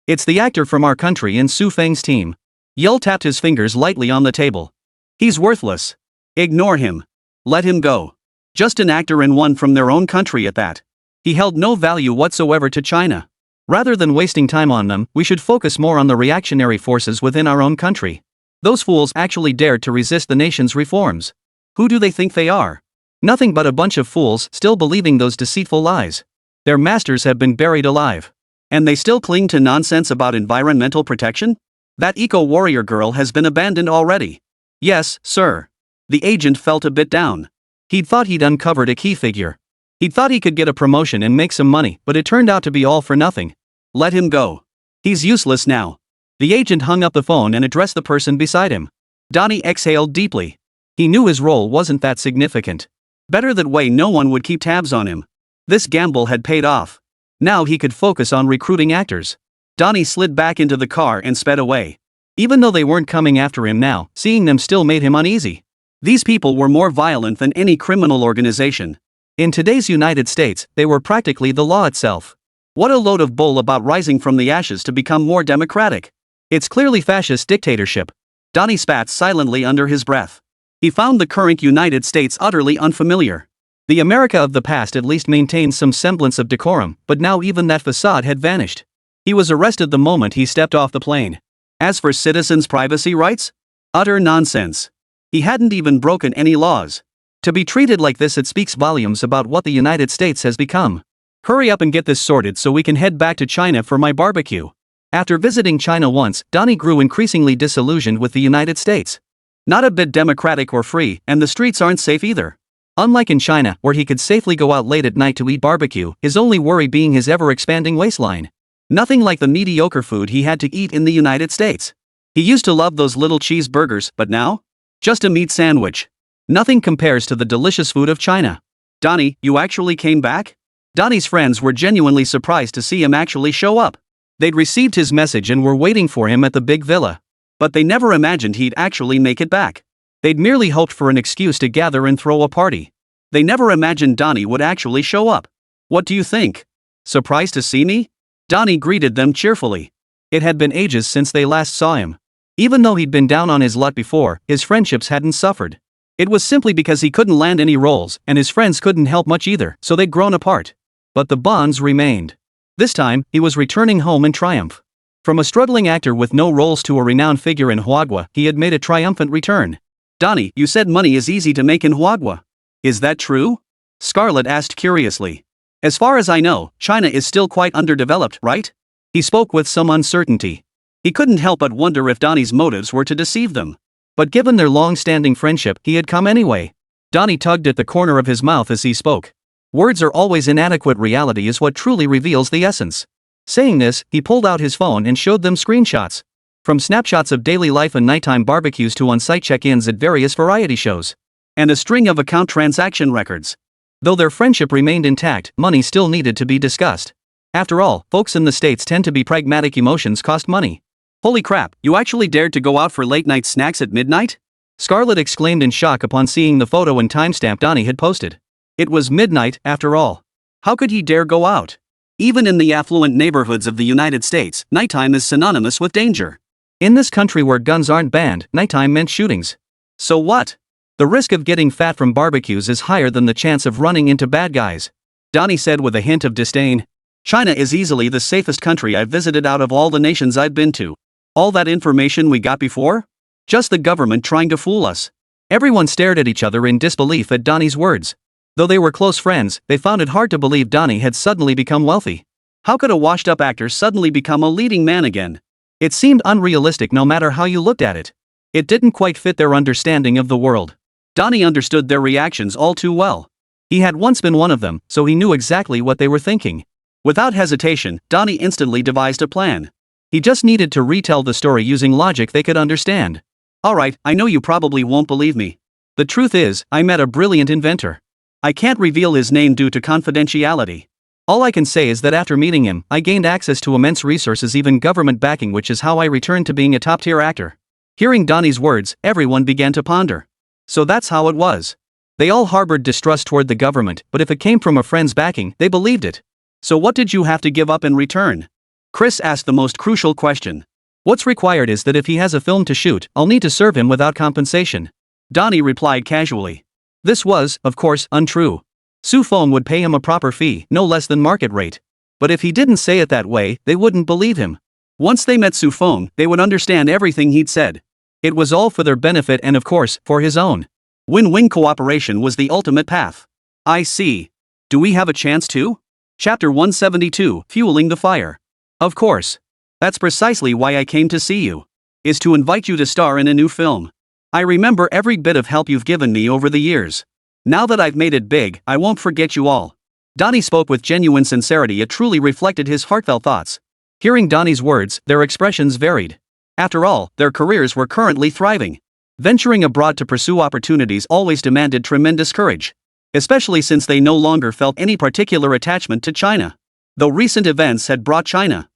It's the actor from our country in Su Feng's team. Yul tapped his fingers lightly on the table. He's worthless. Ignore him. Let him go. Just an actor and one from their own country at that. He held no value whatsoever to China. Rather than wasting time on them, we should focus more on the reactionary forces within our own country. Those fools actually dared to resist the nation's reforms. Who do they think they are? Nothing but a bunch of fools still believing those deceitful lies. Their masters have been buried alive. And they still cling to nonsense about environmental protection? That eco-warrior girl has been abandoned already. Yes, sir. The agent felt a bit down. He'd thought he'd uncovered a key figure. He'd thought he could get a promotion and make some money, but it turned out to be all for nothing. Let him go. He's useless now. The agent hung up the phone and addressed the person beside him. Donnie exhaled deeply. He knew his role wasn't that significant. Better that way no one would keep tabs on him. This gamble had paid off. Now he could focus on recruiting actors. Donnie slid back into the car and sped away. Even though they weren't coming after him now, seeing them still made him uneasy. These people were more violent than any criminal organization. In today's United States, they were practically the law itself. What a load of bull about rising from the ashes to become more democratic. It's clearly fascist dictatorship. Donnie spat silently under his breath. He found the current United States utterly unfamiliar. The America of the past at least maintained some semblance of decorum, but now even that facade had vanished. He was arrested the moment he stepped off the plane. As for citizens' privacy rights? Utter nonsense. He hadn't even broken any laws. To be treated like this, it speaks volumes about what the United States has become. Hurry up and get this sorted so we can head back to China for my barbecue. After visiting China once, Donnie grew increasingly disillusioned with the United States. Not a bit democratic or free, and the streets aren't safe either. Unlike in China, where he could safely go out late at night to eat barbecue, his only worry being his ever-expanding waistline. Nothing like the mediocre food he had to eat in the United States. He used to love those little cheeseburgers, but now? Just a meat sandwich. Nothing compares to the delicious food of China. Donnie, you actually came back? Donnie's friends were genuinely surprised to see him actually show up. They'd received his message and were waiting for him at the big villa. But they never imagined he'd actually make it back. They'd merely hoped for an excuse to gather and throw a party. They never imagined Donnie would actually show up. What do you think? Surprised to see me? Donnie greeted them cheerfully. It had been ages since they last saw him. Even though he'd been down on his luck before, his friendships hadn't suffered. It was simply because he couldn't land any roles, and his friends couldn't help much either, so they'd grown apart. But the bonds remained. This time, he was returning home in triumph. From a struggling actor with no roles to a renowned figure in Huagua, he had made a triumphant return. Donnie, you said money is easy to make in Huagua. Is that true? Scarlett asked curiously. As far as I know, China is still quite underdeveloped, right? He spoke with some uncertainty. He couldn't help but wonder if Donnie's motives were to deceive them. But given their long-standing friendship, he had come anyway. Donnie tugged at the corner of his mouth as he spoke. Words are always inadequate, reality is what truly reveals the essence. Saying this, he pulled out his phone and showed them screenshots. From snapshots of daily life and nighttime barbecues to on-site check-ins at various variety shows. And a string of account transaction records. Though their friendship remained intact, money still needed to be discussed. After all, folks in the States tend to be pragmatic. Emotions cost money. Holy crap, you actually dared to go out for late-night snacks at midnight? Scarlett exclaimed in shock upon seeing the photo and timestamp Donnie had posted. It was midnight, after all. How could he dare go out? Even in the affluent neighborhoods of the United States, nighttime is synonymous with danger. In this country where guns aren't banned, nighttime meant shootings. So what? The risk of getting fat from barbecues is higher than the chance of running into bad guys. Donnie said with a hint of disdain. China is easily the safest country I've visited out of all the nations I've been to. All that information we got before? Just the government trying to fool us. Everyone stared at each other in disbelief at Donnie's words. Though they were close friends, they found it hard to believe Donnie had suddenly become wealthy. How could a washed-up actor suddenly become a leading man again? It seemed unrealistic no matter how you looked at it. It didn't quite fit their understanding of the world. Donnie understood their reactions all too well. He had once been one of them, so he knew exactly what they were thinking. Without hesitation, Donnie instantly devised a plan. He just needed to retell the story using logic they could understand. Alright, I know you probably won't believe me. The truth is, I met a brilliant inventor. I can't reveal his name due to confidentiality. All I can say is that after meeting him, I gained access to immense resources, even government backing, which is how I returned to being a top-tier actor. Hearing Donnie's words, everyone began to ponder. So that's how it was. They all harbored distrust toward the government, but if it came from a friend's backing, they believed it. So what did you have to give up in return? Chris asked the most crucial question. What's required is that if he has a film to shoot, I'll need to serve him without compensation. Donnie replied casually. This was, of course, untrue. Su Feng would pay him a proper fee, no less than market rate. But if he didn't say it that way, they wouldn't believe him. Once they met Su Feng, they would understand everything he'd said. It was all for their benefit and, of course, for his own. Win-win cooperation was the ultimate path. I see. Do we have a chance to? Chapter 172, Fueling the Fire. Of course. That's precisely why I came to see you. Is to invite you to star in a new film. I remember every bit of help you've given me over the years. Now that I've made it big, I won't forget you all. Donnie spoke with genuine sincerity. It truly reflected his heartfelt thoughts. Hearing Donnie's words, their expressions varied. After all, their careers were currently thriving. Venturing abroad to pursue opportunities always demanded tremendous courage. Especially since they no longer felt any particular attachment to China. Though recent events had brought China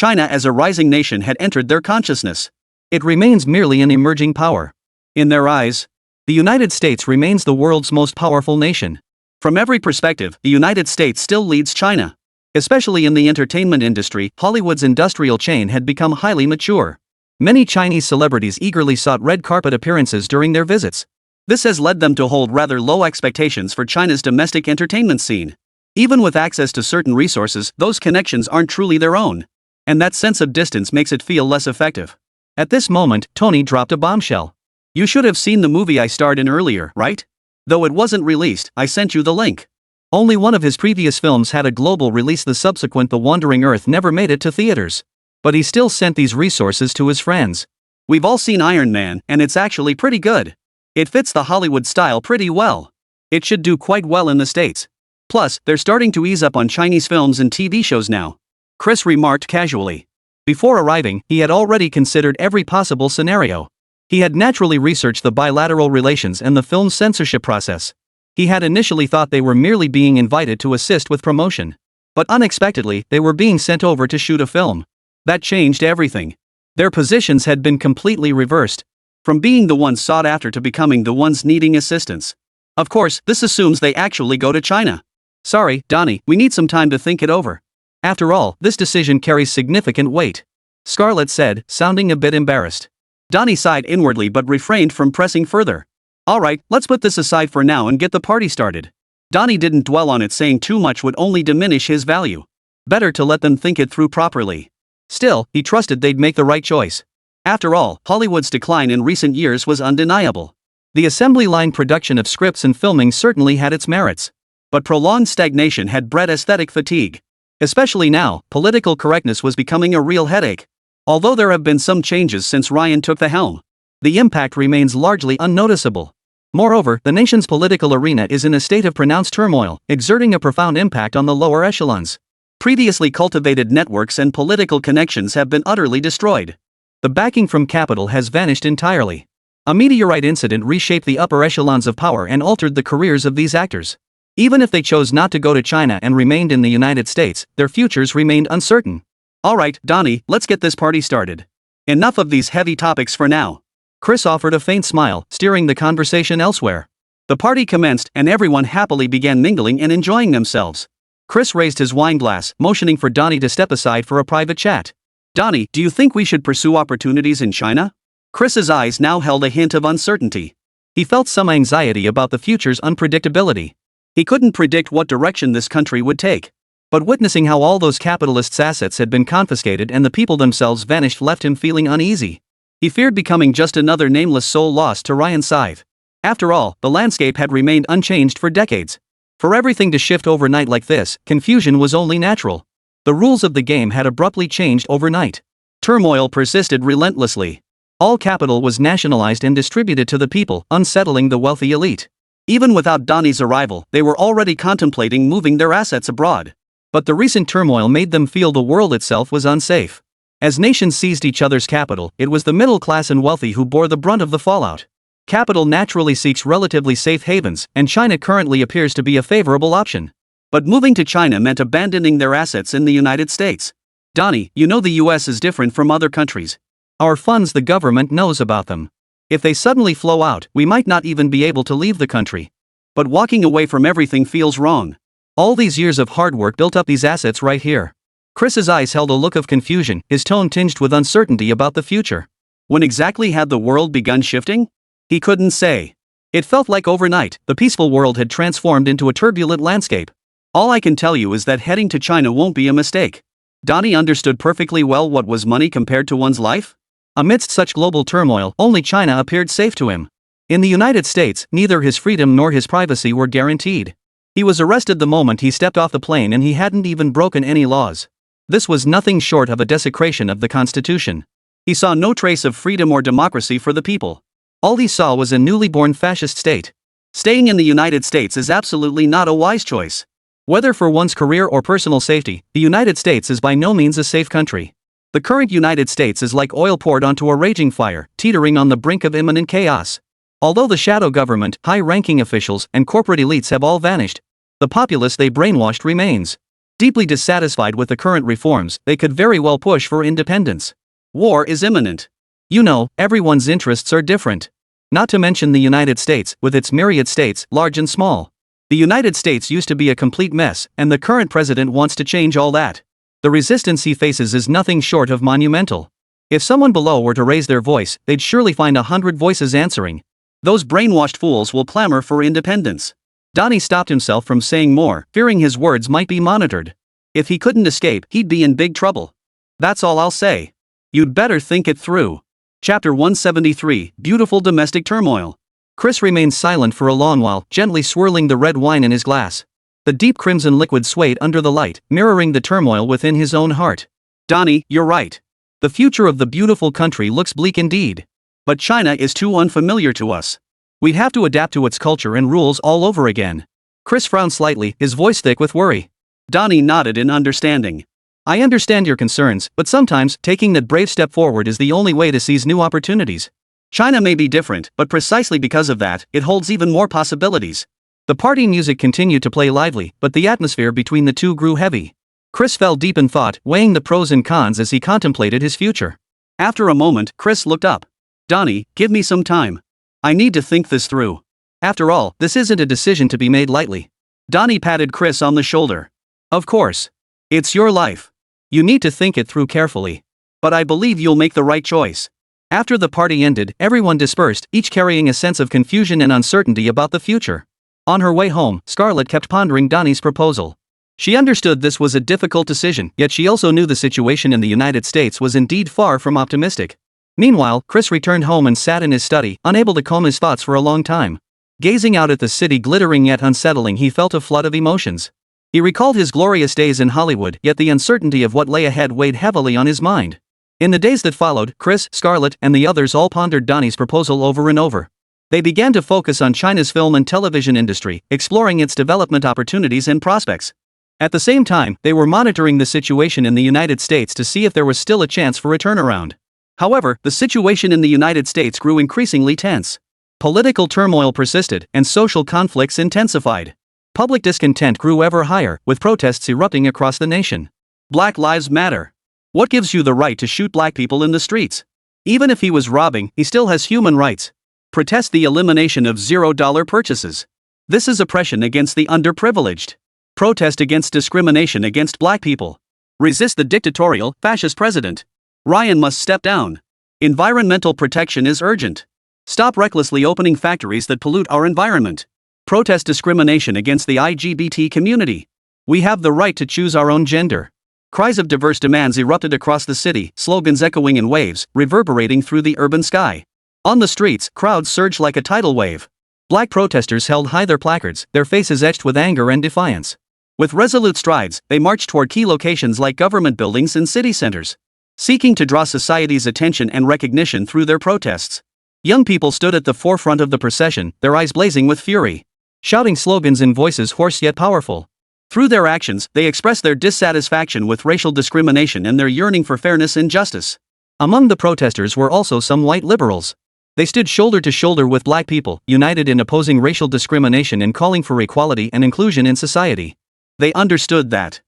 as a rising nation had entered their consciousness. It remains merely an emerging power. In their eyes, the United States remains the world's most powerful nation. From every perspective, the United States still leads China. Especially in the entertainment industry, Hollywood's industrial chain had become highly mature. Many Chinese celebrities eagerly sought red carpet appearances during their visits. This has led them to hold rather low expectations for China's domestic entertainment scene. Even with access to certain resources, those connections aren't truly their own. And that sense of distance makes it feel less effective. At this moment, Tony dropped a bombshell. You should have seen the movie I starred in earlier, right? Though it wasn't released, I sent you the link. Only one of his previous films had a global release. The subsequent The Wandering Earth never made it to theaters. But he still sent these resources to his friends. We've all seen Iron Man, and it's actually pretty good. It fits the Hollywood style pretty well. It should do quite well in the States. Plus, they're starting to ease up on Chinese films and TV shows now. Chris remarked casually. Before arriving, he had already considered every possible scenario. He had naturally researched the bilateral relations and the film's censorship process. He had initially thought they were merely being invited to assist with promotion. But unexpectedly, they were being sent over to shoot a film. That changed everything. Their positions had been completely reversed. From being the ones sought after to becoming the ones needing assistance. Of course, this assumes they actually go to China. Sorry, Donnie, we need some time to think it over. After all, this decision carries significant weight. Scarlett said, sounding a bit embarrassed. Donnie sighed inwardly but refrained from pressing further. Alright, let's put this aside for now and get the party started. Donnie didn't dwell on it, saying too much would only diminish his value. Better to let them think it through properly. Still, he trusted they'd make the right choice. After all, Hollywood's decline in recent years was undeniable. The assembly line production of scripts and filming certainly had its merits. But prolonged stagnation had bred aesthetic fatigue. Especially now, political correctness was becoming a real headache. Although there have been some changes since Ryan took the helm, the impact remains largely unnoticeable. Moreover, the nation's political arena is in a state of pronounced turmoil, exerting a profound impact on the lower echelons. Previously cultivated networks and political connections have been utterly destroyed. The backing from capital has vanished entirely. A meteorite incident reshaped the upper echelons of power and altered the careers of these actors. Even if they chose not to go to China and remained in the United States, their futures remained uncertain. Alright, Donnie, let's get this party started. Enough of these heavy topics for now. Chris offered a faint smile, steering the conversation elsewhere. The party commenced and everyone happily began mingling and enjoying themselves. Chris raised his wine glass, motioning for Donnie to step aside for a private chat. Donnie, do you think we should pursue opportunities in China? Chris's eyes now held a hint of uncertainty. He felt some anxiety about the future's unpredictability. He couldn't predict what direction this country would take. But witnessing how all those capitalists' assets had been confiscated and the people themselves vanished left him feeling uneasy. He feared becoming just another nameless soul lost to Ryan Scythe. After all, the landscape had remained unchanged for decades. For everything to shift overnight like this, confusion was only natural. The rules of the game had abruptly changed overnight. Turmoil persisted relentlessly. All capital was nationalized and distributed to the people, unsettling the wealthy elite. Even without Donnie's arrival, they were already contemplating moving their assets abroad. But the recent turmoil made them feel the world itself was unsafe. As nations seized each other's capital, it was the middle class and wealthy who bore the brunt of the fallout. Capital naturally seeks relatively safe havens, and China currently appears to be a favorable option. But moving to China meant abandoning their assets in the United States. Donnie, you know the US is different from other countries. Our funds, the government knows about them. If they suddenly flow out, we might not even be able to leave the country. But walking away from everything feels wrong. All these years of hard work built up these assets right here. Chris's eyes held a look of confusion, his tone tinged with uncertainty about the future. When exactly had the world begun shifting? He couldn't say. It felt like overnight, the peaceful world had transformed into a turbulent landscape. All I can tell you is that heading to China won't be a mistake. Donnie understood perfectly well what was money compared to one's life. Amidst such global turmoil, only China appeared safe to him. In the United States, neither his freedom nor his privacy were guaranteed. He was arrested the moment he stepped off the plane and he hadn't even broken any laws. This was nothing short of a desecration of the Constitution. He saw no trace of freedom or democracy for the people. All he saw was a newly born fascist state. Staying in the United States is absolutely not a wise choice. Whether for one's career or personal safety, the United States is by no means a safe country. The current United States is like oil poured onto a raging fire, teetering on the brink of imminent chaos. Although the shadow government, high-ranking officials, and corporate elites have all vanished, the populace they brainwashed remains. Deeply dissatisfied with the current reforms, they could very well push for independence. War is imminent. You know, everyone's interests are different. Not to mention the United States, with its myriad states, large and small. The United States used to be a complete mess, and the current president wants to change all that. The resistance he faces is nothing short of monumental. If someone below were to raise their voice, they'd surely find 100 voices answering. Those brainwashed fools will clamor for independence. Donnie stopped himself from saying more, fearing his words might be monitored. If he couldn't escape, he'd be in big trouble. That's all I'll say. You'd better think it through. Chapter 173, Beautiful Domestic Turmoil. Chris remained silent for a long while, gently swirling the red wine in his glass. The deep crimson liquid swayed under the light, mirroring the turmoil within his own heart. Donnie, you're right. The future of the beautiful country looks bleak indeed. But China is too unfamiliar to us. We'd have to adapt to its culture and rules all over again. Chris frowned slightly, his voice thick with worry. Donnie nodded in understanding. I understand your concerns, but sometimes, taking that brave step forward is the only way to seize new opportunities. China may be different, but precisely because of that, it holds even more possibilities. The party music continued to play lively, but the atmosphere between the two grew heavy. Chris fell deep in thought, weighing the pros and cons as he contemplated his future. After a moment, Chris looked up. Donnie, give me some time. I need to think this through. After all, this isn't a decision to be made lightly. Donnie patted Chris on the shoulder. Of course. It's your life. You need to think it through carefully. But I believe you'll make the right choice. After the party ended, everyone dispersed, each carrying a sense of confusion and uncertainty about the future. On her way home, Scarlett kept pondering Donnie's proposal. She understood this was a difficult decision, yet she also knew the situation in the United States was indeed far from optimistic. Meanwhile, Chris returned home and sat in his study, unable to calm his thoughts for a long time. Gazing out at the city glittering yet unsettling, he felt a flood of emotions. He recalled his glorious days in Hollywood, yet the uncertainty of what lay ahead weighed heavily on his mind. In the days that followed, Chris, Scarlett, and the others all pondered Donnie's proposal over and over. They began to focus on China's film and television industry, exploring its development opportunities and prospects. At the same time, they were monitoring the situation in the United States to see if there was still a chance for a turnaround. However, the situation in the United States grew increasingly tense. Political turmoil persisted, and social conflicts intensified. Public discontent grew ever higher, with protests erupting across the nation. Black Lives Matter. What gives you the right to shoot black people in the streets? Even if he was robbing, he still has human rights. Protest the elimination of $0 purchases. This is oppression against the underprivileged. Protest against discrimination against black people. Resist the dictatorial, fascist president. Ryan must step down. Environmental protection is urgent. Stop recklessly opening factories that pollute our environment. Protest discrimination against the LGBT community. We have the right to choose our own gender. Cries of diverse demands erupted across the city, slogans echoing in waves, reverberating through the urban sky. On the streets, crowds surged like a tidal wave. Black protesters held high their placards, their faces etched with anger and defiance. With resolute strides, they marched toward key locations like government buildings and city centers, seeking to draw society's attention and recognition through their protests. Young people stood at the forefront of the procession, their eyes blazing with fury, shouting slogans in voices hoarse yet powerful. Through their actions, they expressed their dissatisfaction with racial discrimination and their yearning for fairness and justice. Among the protesters were also some white liberals. They stood shoulder to shoulder with black people, united in opposing racial discrimination and calling for equality and inclusion in society. They understood that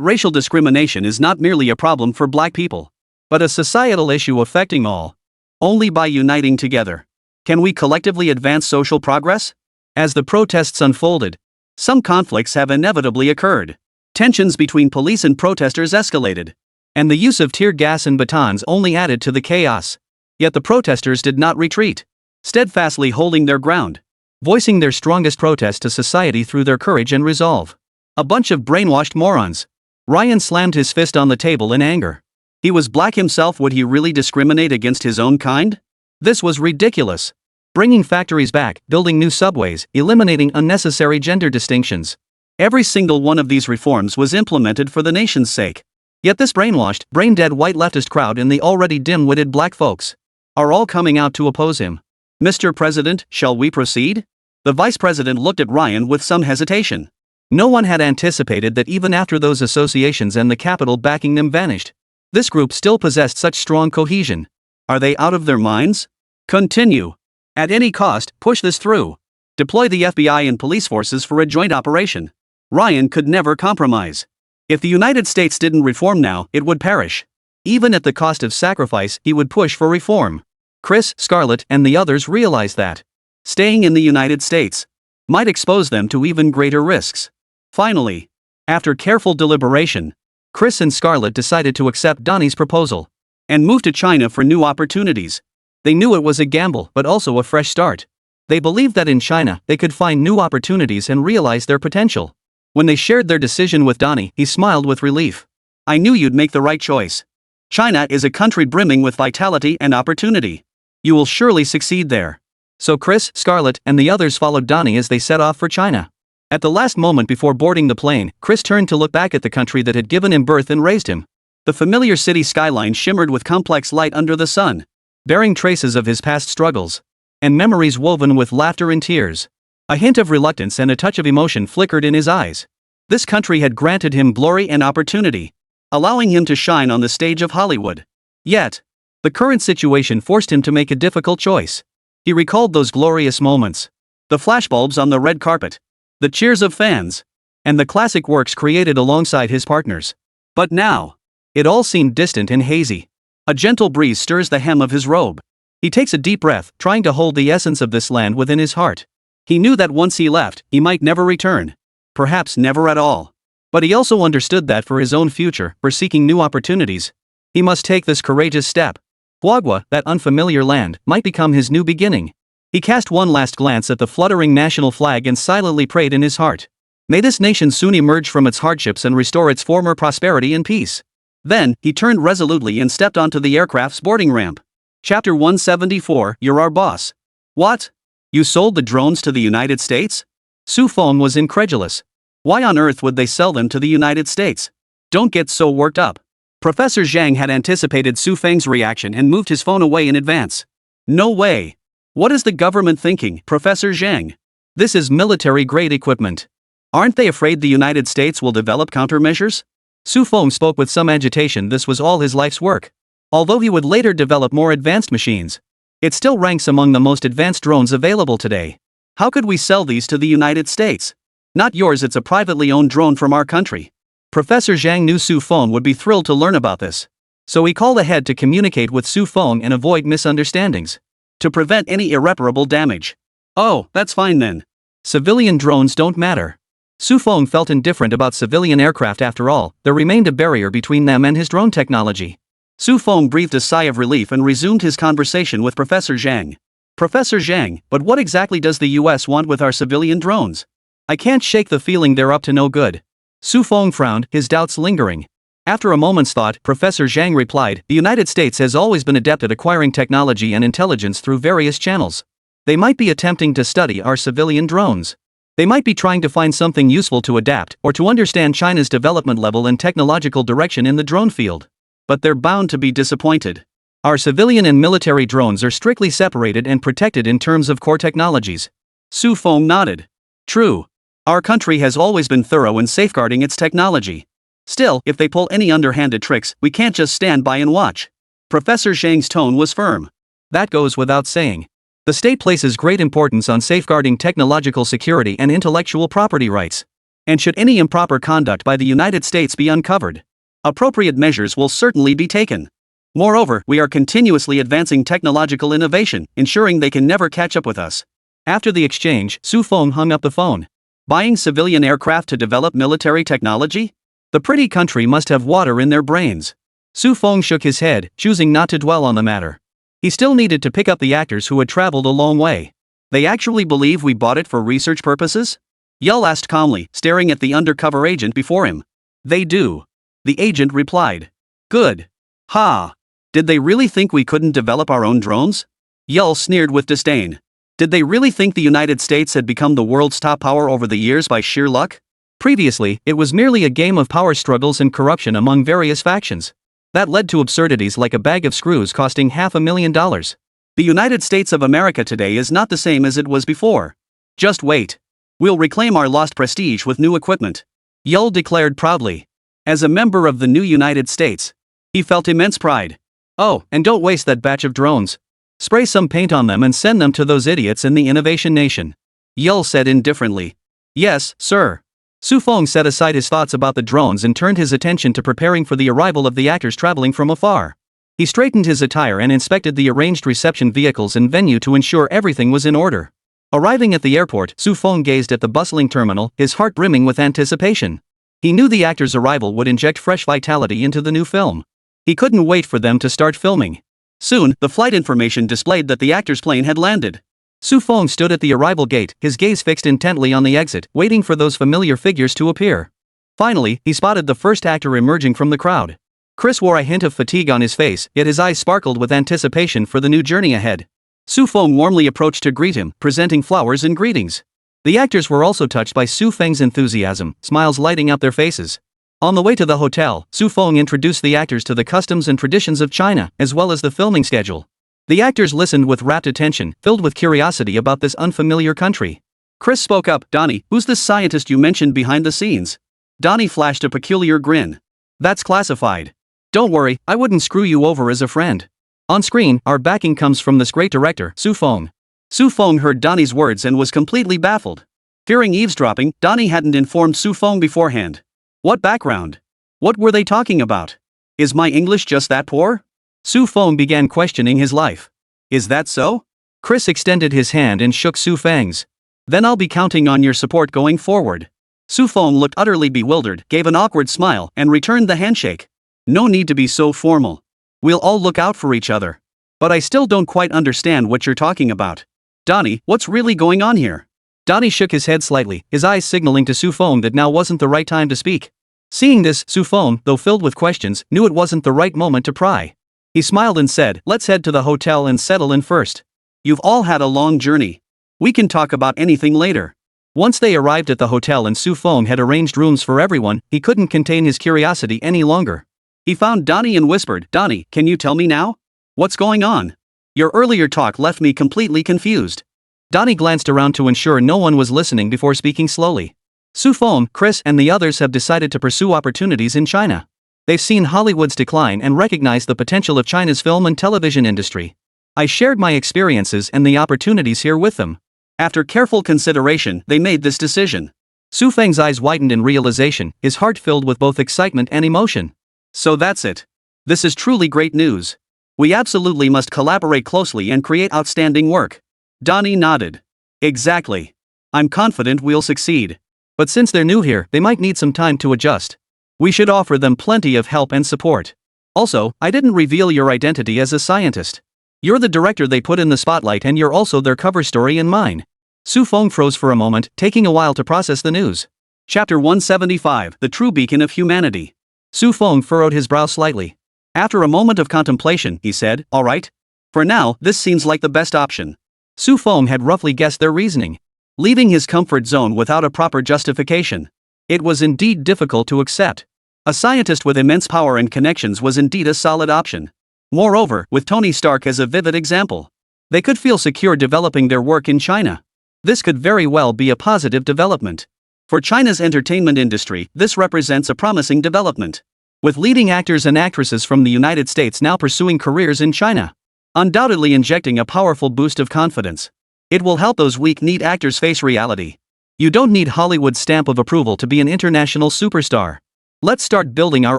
racial discrimination is not merely a problem for black people, but a societal issue affecting all. Only by uniting together can we collectively advance social progress. As the protests unfolded, some conflicts have inevitably occurred. Tensions between police and protesters escalated, and the use of tear gas and batons only added to the chaos. Yet the protesters did not retreat, steadfastly holding their ground, voicing their strongest protest to society through their courage and resolve. A bunch of brainwashed morons. Ryan slammed his fist on the table in anger. He was black himself. Would he really discriminate against his own kind? This was ridiculous. Bringing factories back, building new subways, eliminating unnecessary gender distinctions. Every single one of these reforms was implemented for the nation's sake. Yet this brainwashed, brain-dead white leftist crowd and the already dim-witted black folks are all coming out to oppose him. Mr. President, shall we proceed? The vice president looked at Ryan with some hesitation. No one had anticipated that even after those associations and the capital backing them vanished, this group still possessed such strong cohesion. Are they out of their minds? Continue. At any cost, push this through. Deploy the FBI and police forces for a joint operation. Ryan could never compromise. If the United States didn't reform now, it would perish. Even at the cost of sacrifice, he would push for reform. Chris, Scarlett, and the others realized that staying in the United States might expose them to even greater risks. Finally, after careful deliberation, Chris and Scarlett decided to accept Donnie's proposal and move to China for new opportunities. They knew it was a gamble but also a fresh start. They believed that in China they could find new opportunities and realize their potential. When they shared their decision with Donnie, he smiled with relief. I knew you'd make the right choice. China is a country brimming with vitality and opportunity. You will surely succeed there. So Chris, Scarlett, and the others followed Donnie as they set off for China. At the last moment before boarding the plane, Chris turned to look back at the country that had given him birth and raised him. The familiar city skyline shimmered with complex light under the sun, bearing traces of his past struggles and memories woven with laughter and tears. A hint of reluctance and a touch of emotion flickered in his eyes. This country had granted him glory and opportunity, allowing him to shine on the stage of Hollywood. Yet, the current situation forced him to make a difficult choice. He recalled those glorious moments, the flashbulbs on the red carpet, the cheers of fans, and the classic works created alongside his partners. But now, it all seemed distant and hazy. A gentle breeze stirs the hem of his robe. He takes a deep breath, trying to hold the essence of this land within his heart. He knew that once he left, he might never return. Perhaps never at all. But he also understood that for his own future, for seeking new opportunities, he must take this courageous step. Huagua, that unfamiliar land, might become his new beginning. He cast one last glance at the fluttering national flag and silently prayed in his heart. May this nation soon emerge from its hardships and restore its former prosperity and peace. Then, he turned resolutely and stepped onto the aircraft's boarding ramp. Chapter 174, You're Our Boss. What? You sold the drones to the United States? Su Feng was incredulous. Why on earth would they sell them to the United States? Don't get so worked up. Professor Zhang had anticipated Su Feng's reaction and moved his phone away in advance. No way. What is the government thinking, Professor Zhang? This is military-grade equipment. Aren't they afraid the United States will develop countermeasures? Su Feng spoke with some agitation. This was all his life's work. Although he would later develop more advanced machines, it still ranks among the most advanced drones available today. How could we sell these to the United States? Not yours, it's a privately owned drone from our country. Professor Zhang knew Su Feng would be thrilled to learn about this. So he called ahead to communicate with Su Feng and avoid misunderstandings, to prevent any irreparable damage. Oh, that's fine then. Civilian drones don't matter. Su Feng felt indifferent about civilian aircraft after all. There remained a barrier between them and his drone technology. Su Feng breathed a sigh of relief and resumed his conversation with Professor Zhang. Professor Zhang, but what exactly does the US want with our civilian drones? I can't shake the feeling they're up to no good. Su Feng frowned, his doubts lingering. After a moment's thought, Professor Zhang replied, the United States has always been adept at acquiring technology and intelligence through various channels. They might be attempting to study our civilian drones. They might be trying to find something useful to adapt or to understand China's development level and technological direction in the drone field. But they're bound to be disappointed. Our civilian and military drones are strictly separated and protected in terms of core technologies. Su Feng nodded. True. Our country has always been thorough in safeguarding its technology. Still, if they pull any underhanded tricks, we can't just stand by and watch. Professor Zhang's tone was firm. That goes without saying. The state places great importance on safeguarding technological security and intellectual property rights. And should any improper conduct by the United States be uncovered, appropriate measures will certainly be taken. Moreover, we are continuously advancing technological innovation, ensuring they can never catch up with us. After the exchange, Su Feng hung up the phone. Buying civilian aircraft to develop military technology? The pretty country must have water in their brains. Su Feng shook his head, choosing not to dwell on the matter. He still needed to pick up the actors who had traveled a long way. They actually believe we bought it for research purposes? Yell asked calmly, staring at the undercover agent before him. They do. The agent replied. Good. Ha! Did they really think we couldn't develop our own drones? Yell sneered with disdain. Did they really think the United States had become the world's top power over the years by sheer luck? Previously, it was merely a game of power struggles and corruption among various factions. That led to absurdities like a bag of screws costing $500,000. The United States of America today is not the same as it was before. Just wait. We'll reclaim our lost prestige with new equipment. Yell declared proudly. As a member of the new United States, he felt immense pride. Oh, and don't waste that batch of drones. Spray some paint on them and send them to those idiots in the Innovation Nation. Yell said indifferently. Yes, sir. Su Feng set aside his thoughts about the drones and turned his attention to preparing for the arrival of the actors traveling from afar. He straightened his attire and inspected the arranged reception vehicles and venue to ensure everything was in order. Arriving at the airport, Su Feng gazed at the bustling terminal, his heart brimming with anticipation. He knew the actors' arrival would inject fresh vitality into the new film. He couldn't wait for them to start filming. Soon, the flight information displayed that the actors' plane had landed. Su Feng stood at the arrival gate, his gaze fixed intently on the exit, waiting for those familiar figures to appear. Finally, he spotted the first actor emerging from the crowd. Chris wore a hint of fatigue on his face, yet his eyes sparkled with anticipation for the new journey ahead. Su Feng warmly approached to greet him, presenting flowers and greetings. The actors were also touched by Su Feng's enthusiasm, smiles lighting up their faces. On the way to the hotel, Su Feng introduced the actors to the customs and traditions of China, as well as the filming schedule. The actors listened with rapt attention, filled with curiosity about this unfamiliar country. Chris spoke up. Donnie, who's this scientist you mentioned behind the scenes? Donnie flashed a peculiar grin. That's classified. Don't worry, I wouldn't screw you over as a friend. On screen, our backing comes from this great director, Su Feng. Su Feng heard Donnie's words and was completely baffled. Fearing eavesdropping, Donnie hadn't informed Su Feng beforehand. What background? What were they talking about? Is my English just that poor? Su Feng began questioning his life. Is that so? Chris extended his hand and shook Su Feng's. Then I'll be counting on your support going forward. Su Feng looked utterly bewildered, gave an awkward smile, and returned the handshake. No need to be so formal. We'll all look out for each other. But I still don't quite understand what you're talking about. Donnie, what's really going on here? Donnie shook his head slightly, his eyes signaling to Su Feng that now wasn't the right time to speak. Seeing this, Su Feng, though filled with questions, knew it wasn't the right moment to pry. He smiled and said, let's head to the hotel and settle in first. You've all had a long journey. We can talk about anything later. Once they arrived at the hotel and Su Feng had arranged rooms for everyone, he couldn't contain his curiosity any longer. He found Donnie and whispered, Donnie, can you tell me now? What's going on? Your earlier talk left me completely confused. Donnie glanced around to ensure no one was listening before speaking slowly. Su Feng, Chris, and the others have decided to pursue opportunities in China. They've seen Hollywood's decline and recognize the potential of China's film and television industry. I shared my experiences and the opportunities here with them. After careful consideration, they made this decision. Su Feng's eyes widened in realization, his heart filled with both excitement and emotion. So that's it. This is truly great news. We absolutely must collaborate closely and create outstanding work. Donnie nodded. Exactly. I'm confident we'll succeed. But since they're new here, they might need some time to adjust. We should offer them plenty of help and support. Also, I didn't reveal your identity as a scientist. You're the director they put in the spotlight and you're also their cover story and mine. Su Feng froze for a moment, taking a while to process the news. Chapter 175, The True Beacon of Humanity. Su Feng furrowed his brow slightly. After a moment of contemplation, he said, "All right. For now, this seems like the best option." Su Feng had roughly guessed their reasoning. Leaving his comfort zone without a proper justification. It was indeed difficult to accept. A scientist with immense power and connections was indeed a solid option. Moreover, with Tony Stark as a vivid example, they could feel secure developing their work in China. This could very well be a positive development. For China's entertainment industry, this represents a promising development. With leading actors and actresses from the United States now pursuing careers in China, undoubtedly injecting a powerful boost of confidence. It will help those weak-kneed actors face reality. You don't need Hollywood's stamp of approval to be an international superstar. Let's start building our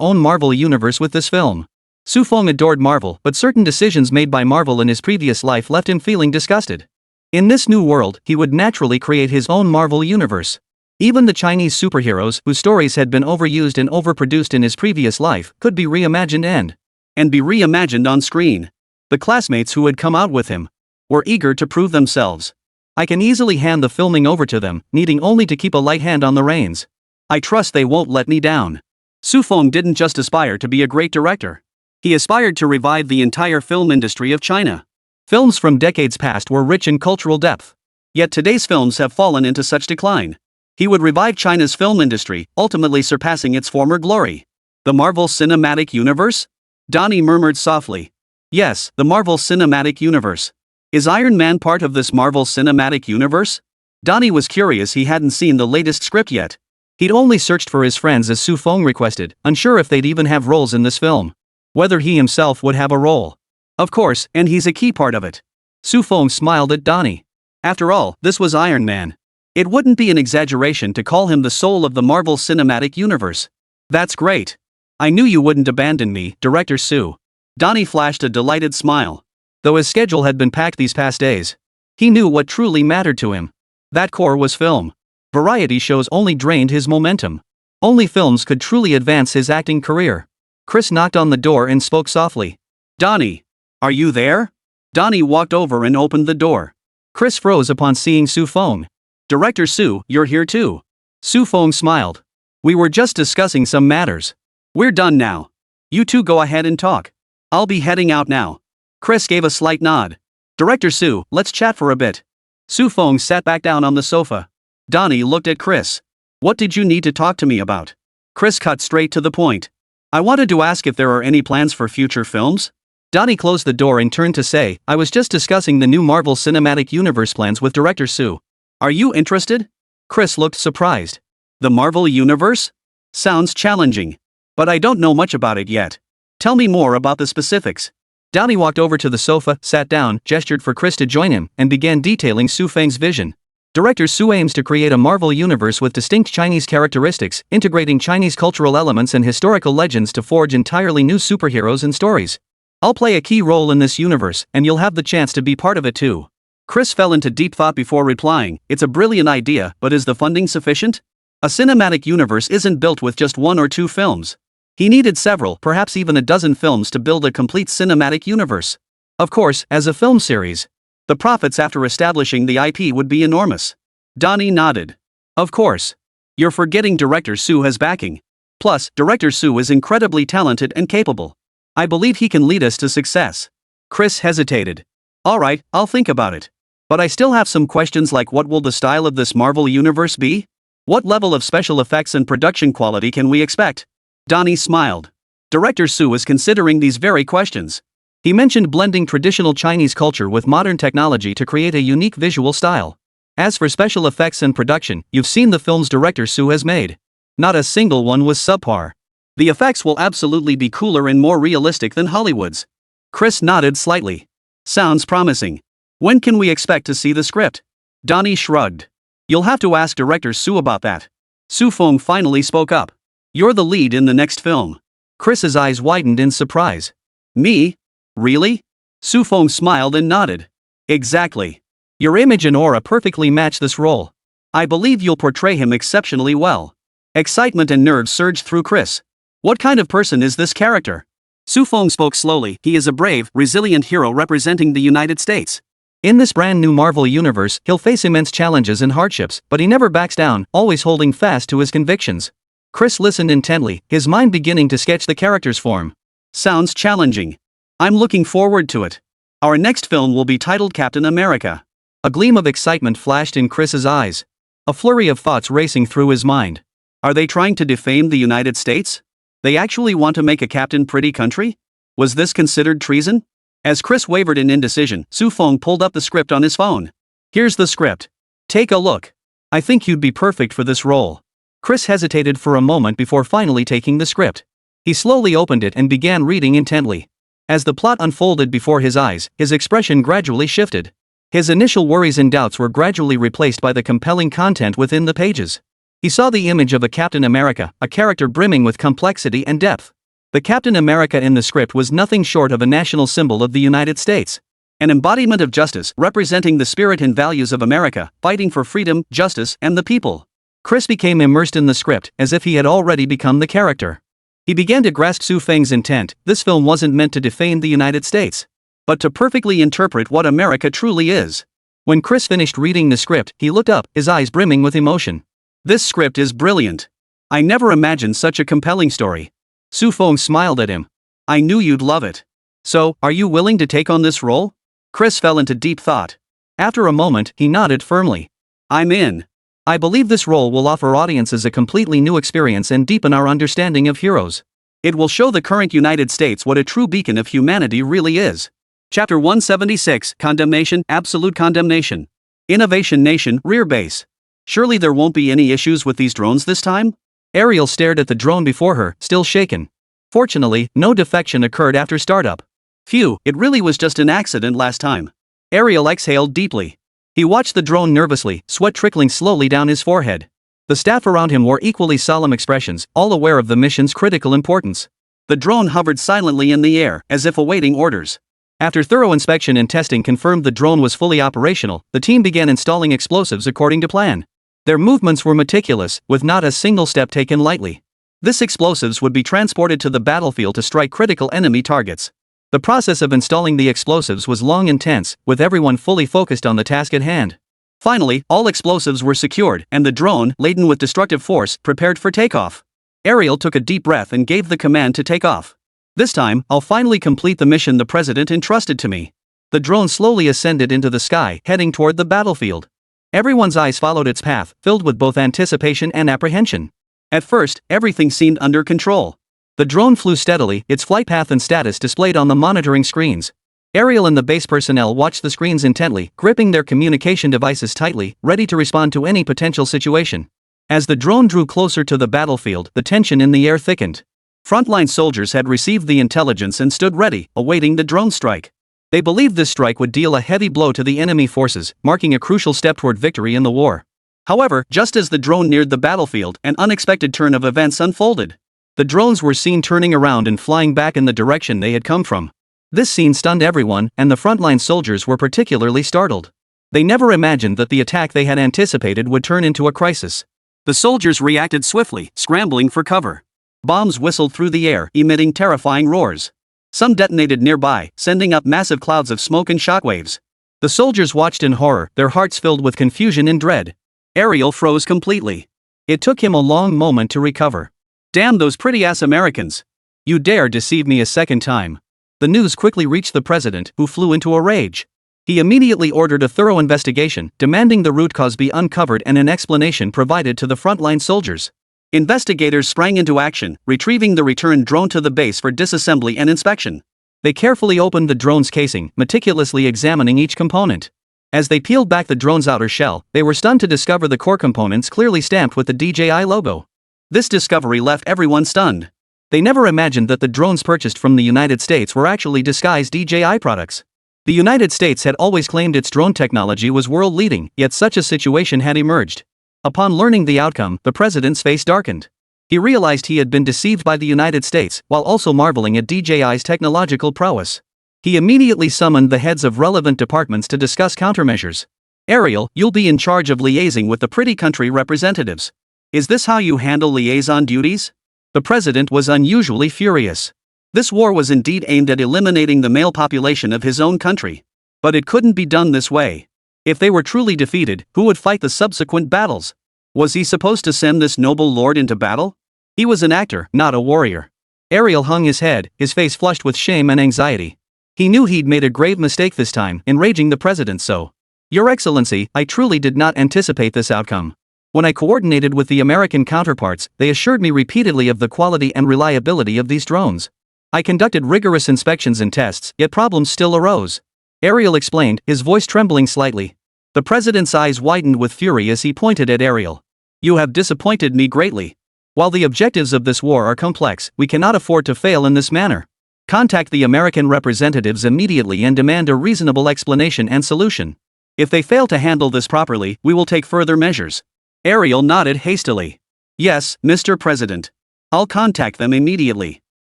own Marvel universe with this film. Su Feng adored Marvel, but certain decisions made by Marvel in his previous life left him feeling disgusted. In this new world, he would naturally create his own Marvel universe. Even the Chinese superheroes, whose stories had been overused and overproduced in his previous life, could be reimagined and be reimagined on screen. The classmates who had come out with him were eager to prove themselves. I can easily hand the filming over to them, needing only to keep a light hand on the reins. I trust they won't let me down. Su Feng didn't just aspire to be a great director. He aspired to revive the entire film industry of China. Films from decades past were rich in cultural depth. Yet today's films have fallen into such decline. He would revive China's film industry, ultimately surpassing its former glory. The Marvel Cinematic Universe? Donnie murmured softly. Yes, the Marvel Cinematic Universe. Is Iron Man part of this Marvel Cinematic Universe? Donnie was curious. He hadn't seen the latest script yet. He'd only searched for his friends as Su Feng requested, unsure if they'd even have roles in this film. Whether he himself would have a role. Of course, and he's a key part of it. Su Feng smiled at Donnie. After all, this was Iron Man. It wouldn't be an exaggeration to call him the soul of the Marvel Cinematic Universe. That's great. I knew you wouldn't abandon me, Director Su. Donnie flashed a delighted smile. Though his schedule had been packed these past days, he knew what truly mattered to him. That core was film. Variety shows only drained his momentum. Only films could truly advance his acting career. Chris knocked on the door and spoke softly. Donnie, are you there? Donnie walked over and opened the door. Chris froze upon seeing Su Feng. Director Su, you're here too. Su Feng smiled. We were just discussing some matters. We're done now. You two go ahead and talk. I'll be heading out now. Chris gave a slight nod. Director Su, let's chat for a bit. Su Feng sat back down on the sofa. Donnie looked at Chris. What did you need to talk to me about? Chris cut straight to the point. I wanted to ask if there are any plans for future films? Donnie closed the door and turned to say, I was just discussing the new Marvel Cinematic Universe plans with Director Su. Are you interested? Chris looked surprised. The Marvel Universe? Sounds challenging. But I don't know much about it yet. Tell me more about the specifics. Donnie walked over to the sofa, sat down, gestured for Chris to join him, and began detailing Su Feng's vision. Director Su aims to create a Marvel universe with distinct Chinese characteristics, integrating Chinese cultural elements and historical legends to forge entirely new superheroes and stories. I'll play a key role in this universe, and you'll have the chance to be part of it too. Chris fell into deep thought before replying, it's a brilliant idea, but is the funding sufficient? A cinematic universe isn't built with just one or two films. He needed several, perhaps even a dozen films to build a complete cinematic universe. Of course, as a film series, the profits after establishing the IP would be enormous. Donnie nodded. Of course. You're forgetting Director Su has backing. Plus, Director Su is incredibly talented and capable. I believe he can lead us to success. Chris hesitated. Alright, I'll think about it. But I still have some questions like what will the style of this Marvel universe be? What level of special effects and production quality can we expect? Donnie smiled. Director Su was considering these very questions. He mentioned blending traditional Chinese culture with modern technology to create a unique visual style. As for special effects and production, you've seen the films Director Su has made. Not a single one was subpar. The effects will absolutely be cooler and more realistic than Hollywood's. Chris nodded slightly. Sounds promising. When can we expect to see the script? Donnie shrugged. You'll have to ask director Sue about that. Su Feng finally spoke up. You're the lead in the next film. Chris's eyes widened in surprise. Me? Really? Su Feng smiled and nodded. Exactly. Your image and aura perfectly match this role. I believe you'll portray him exceptionally well. Excitement and nerves surged through Chris. What kind of person is this character? Su Feng spoke slowly. He is a brave, resilient hero representing the United States. In this brand new Marvel universe, he'll face immense challenges and hardships, but he never backs down, always holding fast to his convictions. Chris listened intently, his mind beginning to sketch the character's form. Sounds challenging. I'm looking forward to it. Our next film will be titled Captain America. A gleam of excitement flashed in Chris's eyes. A flurry of thoughts racing through his mind. Are they trying to defame the United States? They actually want to make a captain pretty country? Was this considered treason? As Chris wavered in indecision, Su Feng pulled up the script on his phone. Here's the script. Take a look. I think you'd be perfect for this role. Chris hesitated for a moment before finally taking the script. He slowly opened it and began reading intently. As the plot unfolded before his eyes, his expression gradually shifted. His initial worries and doubts were gradually replaced by the compelling content within the pages. He saw the image of a Captain America, a character brimming with complexity and depth. The Captain America in the script was nothing short of a national symbol of the United States. An embodiment of justice, representing the spirit and values of America, fighting for freedom, justice, and the people. Chris became immersed in the script, as if he had already become the character. He began to grasp Su Feng's intent. This film wasn't meant to defame the United States, but to perfectly interpret what America truly is. When Chris finished reading the script, he looked up, his eyes brimming with emotion. This script is brilliant. I never imagined such a compelling story. Su Feng smiled at him. I knew you'd love it. So, are you willing to take on this role? Chris fell into deep thought. After a moment, he nodded firmly. I'm in. I believe this role will offer audiences a completely new experience and deepen our understanding of heroes. It will show the current United States what a true beacon of humanity really is. Chapter 176, Condemnation, Absolute Condemnation. Innovation Nation, Rear Base. Surely there won't be any issues with these drones this time? Ariel stared at the drone before her, still shaken. Fortunately, no defection occurred after startup. Phew, it really was just an accident last time. Ariel exhaled deeply. He watched the drone nervously, sweat trickling slowly down his forehead. The staff around him wore equally solemn expressions, all aware of the mission's critical importance. The drone hovered silently in the air, as if awaiting orders. After thorough inspection and testing confirmed the drone was fully operational, the team began installing explosives according to plan. Their movements were meticulous, with not a single step taken lightly. This explosives would be transported to the battlefield to strike critical enemy targets. The process of installing the explosives was long and tense, with everyone fully focused on the task at hand. Finally, all explosives were secured, and the drone, laden with destructive force, prepared for takeoff. Ariel took a deep breath and gave the command to take off. This time, I'll finally complete the mission the President entrusted to me. The drone slowly ascended into the sky, heading toward the battlefield. Everyone's eyes followed its path, filled with both anticipation and apprehension. At first, everything seemed under control. The drone flew steadily, its flight path and status displayed on the monitoring screens. Ariel and the base personnel watched the screens intently, gripping their communication devices tightly, ready to respond to any potential situation. As the drone drew closer to the battlefield, the tension in the air thickened. Frontline soldiers had received the intelligence and stood ready, awaiting the drone strike. They believed this strike would deal a heavy blow to the enemy forces, marking a crucial step toward victory in the war. However, just as the drone neared the battlefield, an unexpected turn of events unfolded. The drones were seen turning around and flying back in the direction they had come from. This scene stunned everyone, and the frontline soldiers were particularly startled. They never imagined that the attack they had anticipated would turn into a crisis. The soldiers reacted swiftly, scrambling for cover. Bombs whistled through the air, emitting terrifying roars. Some detonated nearby, sending up massive clouds of smoke and shockwaves. The soldiers watched in horror, their hearts filled with confusion and dread. Ariel froze completely. It took him a long moment to recover. Damn those pretty-ass Americans. You dare deceive me a second time. The news quickly reached the president, who flew into a rage. He immediately ordered a thorough investigation, demanding the root cause be uncovered and an explanation provided to the frontline soldiers. Investigators sprang into action, retrieving the returned drone to the base for disassembly and inspection. They carefully opened the drone's casing, meticulously examining each component. As they peeled back the drone's outer shell, they were stunned to discover the core components clearly stamped with the DJI logo. This discovery left everyone stunned. They never imagined that the drones purchased from the United States were actually disguised DJI products. The United States had always claimed its drone technology was world-leading, yet such a situation had emerged. Upon learning the outcome, the president's face darkened. He realized he had been deceived by the United States, while also marveling at DJI's technological prowess. He immediately summoned the heads of relevant departments to discuss countermeasures. Ariel, you'll be in charge of liaising with the pretty country representatives. Is this how you handle liaison duties? The president was unusually furious. This war was indeed aimed at eliminating the male population of his own country. But it couldn't be done this way. If they were truly defeated, who would fight the subsequent battles? Was he supposed to send this noble lord into battle? He was an actor, not a warrior. Ariel hung his head, his face flushed with shame and anxiety. He knew he'd made a grave mistake this time, enraging the president so. Your Excellency, I truly did not anticipate this outcome. When I coordinated with the American counterparts, they assured me repeatedly of the quality and reliability of these drones. I conducted rigorous inspections and tests, yet problems still arose. Ariel explained, his voice trembling slightly. The president's eyes widened with fury as he pointed at Ariel. You have disappointed me greatly. While the objectives of this war are complex, we cannot afford to fail in this manner. Contact the American representatives immediately and demand a reasonable explanation and solution. If they fail to handle this properly, we will take further measures. Ariel nodded hastily. Yes, Mr. President. I'll contact them immediately.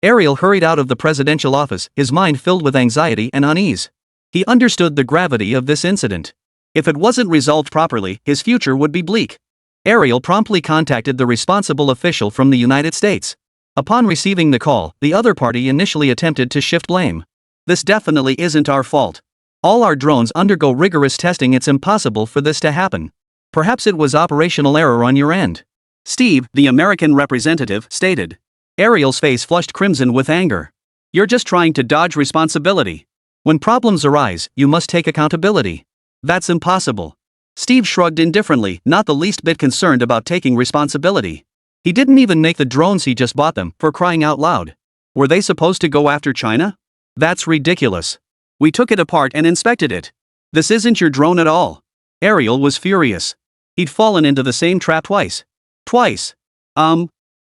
Ariel hurried out of the presidential office, his mind filled with anxiety and unease. He understood the gravity of this incident. If it wasn't resolved properly, his future would be bleak. Ariel promptly contacted the responsible official from the United States. Upon receiving the call, the other party initially attempted to shift blame. This definitely isn't our fault. All our drones undergo rigorous testing. It's impossible for this to happen. Perhaps it was operational error on your end. Steve, the American representative, stated. Ariel's face flushed crimson with anger. You're just trying to dodge responsibility. When problems arise, you must take accountability. That's impossible. Steve shrugged indifferently, not the least bit concerned about taking responsibility. He didn't even make the drones, he just bought them, for crying out loud. Were they supposed to go after China? That's ridiculous. We took it apart and inspected it. This isn't your drone at all. Ariel was furious. He'd fallen into the same trap twice.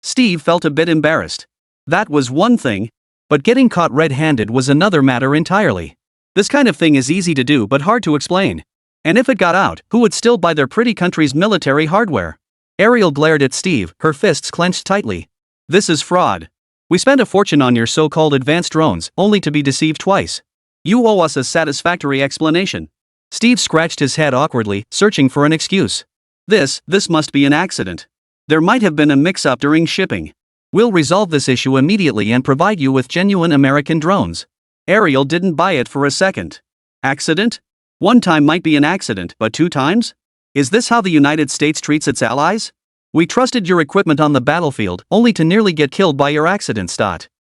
Steve felt a bit embarrassed. That was one thing, but getting caught red-handed was another matter entirely. This kind of thing is easy to do but hard to explain. And if it got out, who would still buy their pretty country's military hardware? Ariel glared at Steve, her fists clenched tightly. This is fraud. We spent a fortune on your so-called advanced drones, only to be deceived twice. You owe us a satisfactory explanation. Steve scratched his head awkwardly, searching for an excuse. This must be an accident. There might have been a mix-up during shipping. We'll resolve this issue immediately and provide you with genuine American drones. Ariel didn't buy it for a second. Accident? One time might be an accident, but 2 times? Is this how the United States treats its allies? We trusted your equipment on the battlefield, only to nearly get killed by your accident.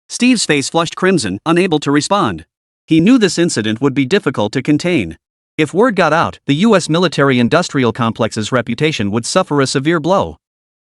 Steve's face flushed crimson, unable to respond. He knew this incident would be difficult to contain. If word got out, the U.S. military-industrial complex's reputation would suffer a severe blow.